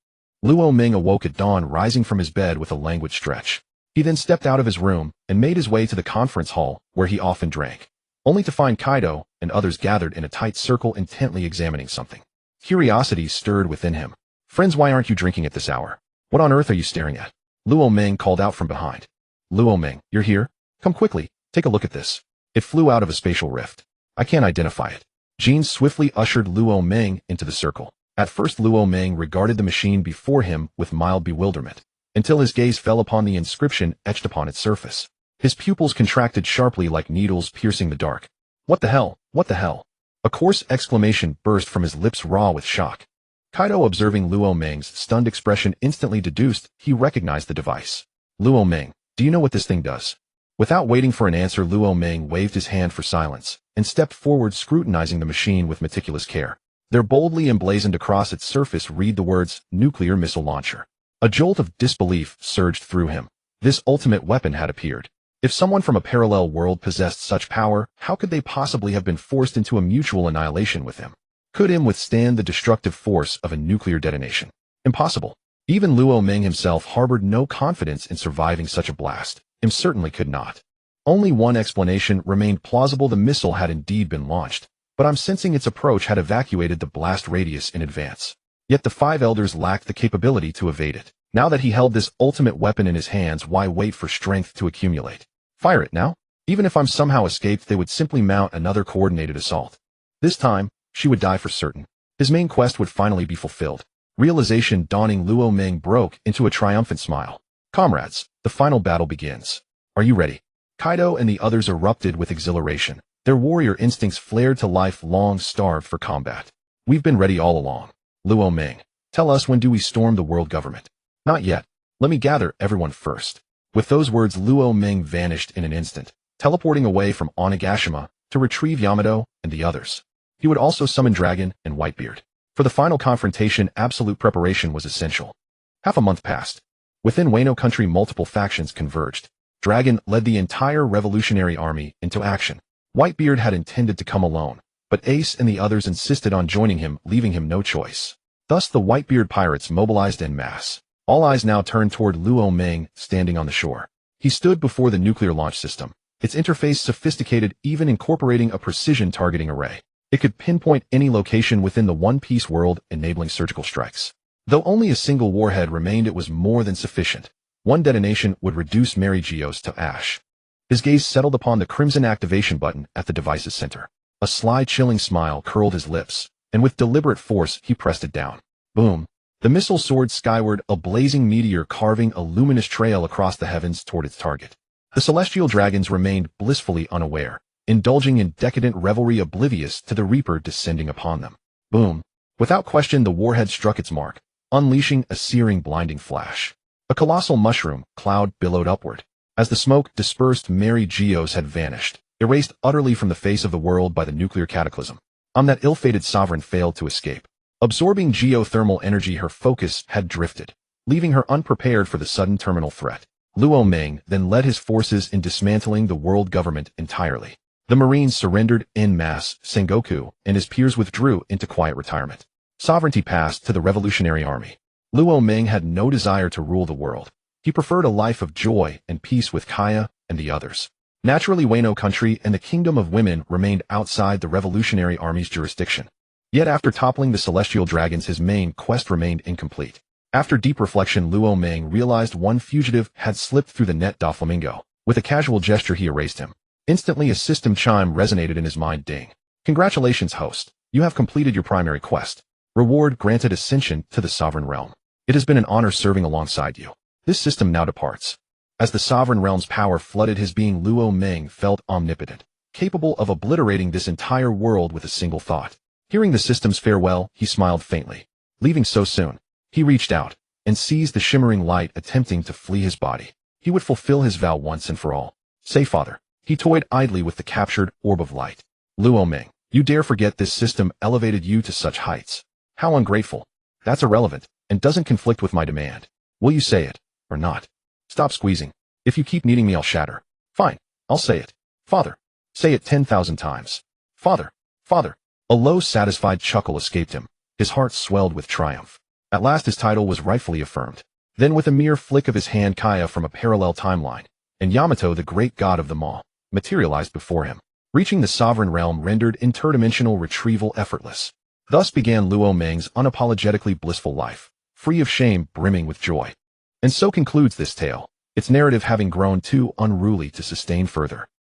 Speaker 1: Luo Ming awoke at dawn, rising from his bed with a languid stretch. He then stepped out of his room and made his way to the conference hall, where he often drank, only to find Kaido and others gathered in a tight circle intently examining something. Curiosity stirred within him. Friends, why aren't you drinking at this hour? What on earth are you staring at? Luo Ming called out from behind. Luo Ming, you're here? Come quickly, take a look at this. It flew out of a spatial rift. I can't identify it. Jean swiftly ushered Luo Ming into the circle. At first Luo Ming regarded the machine before him with mild bewilderment, until his gaze fell upon the inscription etched upon its surface. His pupils contracted sharply like needles piercing the dark. What the hell? What the hell? A coarse exclamation burst from his lips, raw with shock. Kaido, observing Luo Ming's stunned expression, instantly deduced he recognized the device. Luo Ming, do you know what this thing does? Without waiting for an answer, Luo Ming waved his hand for silence and stepped forward, scrutinizing the machine with meticulous care. There, boldly emblazoned across its surface, read the words, nuclear missile launcher. A jolt of disbelief surged through him. This ultimate weapon had appeared. If someone from a parallel world possessed such power, how could they possibly have been forced into a mutual annihilation with him? Could him withstand the destructive force of a nuclear detonation? Impossible. Even Luo Ming himself harbored no confidence in surviving such a blast. Him certainly could not. Only one explanation remained plausible: the missile had indeed been launched, but I'm sensing its approach had evacuated the blast radius in advance. Yet the five elders lacked the capability to evade it. Now that he held this ultimate weapon in his hands, why wait for strength to accumulate? Fire it now? Even if I'm somehow escaped, they would simply mount another coordinated assault. This time, she would die for certain. His main quest would finally be fulfilled. Realization dawning, Luo Ming broke into a triumphant smile. Comrades, the final battle begins. Are you ready? Kaido and the others erupted with exhilaration. Their warrior instincts flared to life, long starved for combat. We've been ready all along. Luo Ming, tell us, when do we storm the world government? Not yet. Let me gather everyone first. With those words, Luo Ming vanished in an instant, teleporting away from Onigashima to retrieve Yamato and the others. He would also summon Dragon and Whitebeard. For the final confrontation, absolute preparation was essential. Half a month passed. Within Wano Country, multiple factions converged. Dragon led the entire revolutionary army into action. Whitebeard had intended to come alone, but Ace and the others insisted on joining him, leaving him no choice. Thus the Whitebeard pirates mobilized en masse. All eyes now turned toward Luo Ming, standing on the shore. He stood before the nuclear launch system, its interface sophisticated, even incorporating a precision targeting array. It could pinpoint any location within the One Piece world, enabling surgical strikes. Though only a single warhead remained, it was more than sufficient. One detonation would reduce Mary Geos to ash. His gaze settled upon the crimson activation button at the device's center. A sly, chilling smile curled his lips, and with deliberate force he pressed it down. Boom! The missile soared skyward, a blazing meteor carving a luminous trail across the heavens toward its target. The celestial dragons remained blissfully unaware, indulging in decadent revelry, oblivious to the Reaper descending upon them. Boom! Without question, the warhead struck its mark, unleashing a searing, blinding flash. A colossal mushroom cloud billowed upward. As the smoke dispersed, Mary Geos had vanished, erased utterly from the face of the world by the nuclear cataclysm. That ill-fated sovereign failed to escape. Absorbing geothermal energy, her focus had drifted, leaving her unprepared for the sudden terminal threat. Luo Ming then led his forces in dismantling the world government entirely. The Marines surrendered en masse, Sengoku and his peers withdrew into quiet retirement. Sovereignty passed to the revolutionary army. Luo Ming had no desire to rule the world. He preferred a life of joy and peace with Kaya and the others. Naturally, Wano Country and the Kingdom of Women remained outside the revolutionary army's jurisdiction. Yet after toppling the celestial dragons, his main quest remained incomplete. After deep reflection, Luo Ming realized one fugitive had slipped through the net. Doflamingo. With a casual gesture, he erased him. Instantly, a system chime resonated in his mind. Ding. Congratulations, host. You have completed your primary quest. Reward granted: ascension to the sovereign realm. It has been an honor serving alongside you. This system now departs. As the sovereign realm's power flooded his being, Luo Ming felt omnipotent, capable of obliterating this entire world with a single thought. Hearing the system's farewell, he smiled faintly. Leaving so soon, he reached out and seized the shimmering light, attempting to flee his body. He would fulfill his vow once and for all. Say, father. He toyed idly with the captured orb of light. Luo Ming, you dare forget this system elevated you to such heights. How ungrateful. That's irrelevant and doesn't conflict with my demand. Will you say it, or not? Stop squeezing. If you keep needing me, I'll shatter. Fine, I'll say it. Father. Say it 10,000 times. Father. Father. A low, satisfied chuckle escaped him. His heart swelled with triumph. At last his title was rightfully affirmed. Then with a mere flick of his hand, Kaya from a parallel timeline, and Yamato, the great god of them all, materialized before him. Reaching the sovereign realm rendered interdimensional retrieval effortless. Thus began Luo Ming's unapologetically blissful life, free of shame, brimming with joy. And so concludes this tale, its narrative having grown too unruly to sustain further.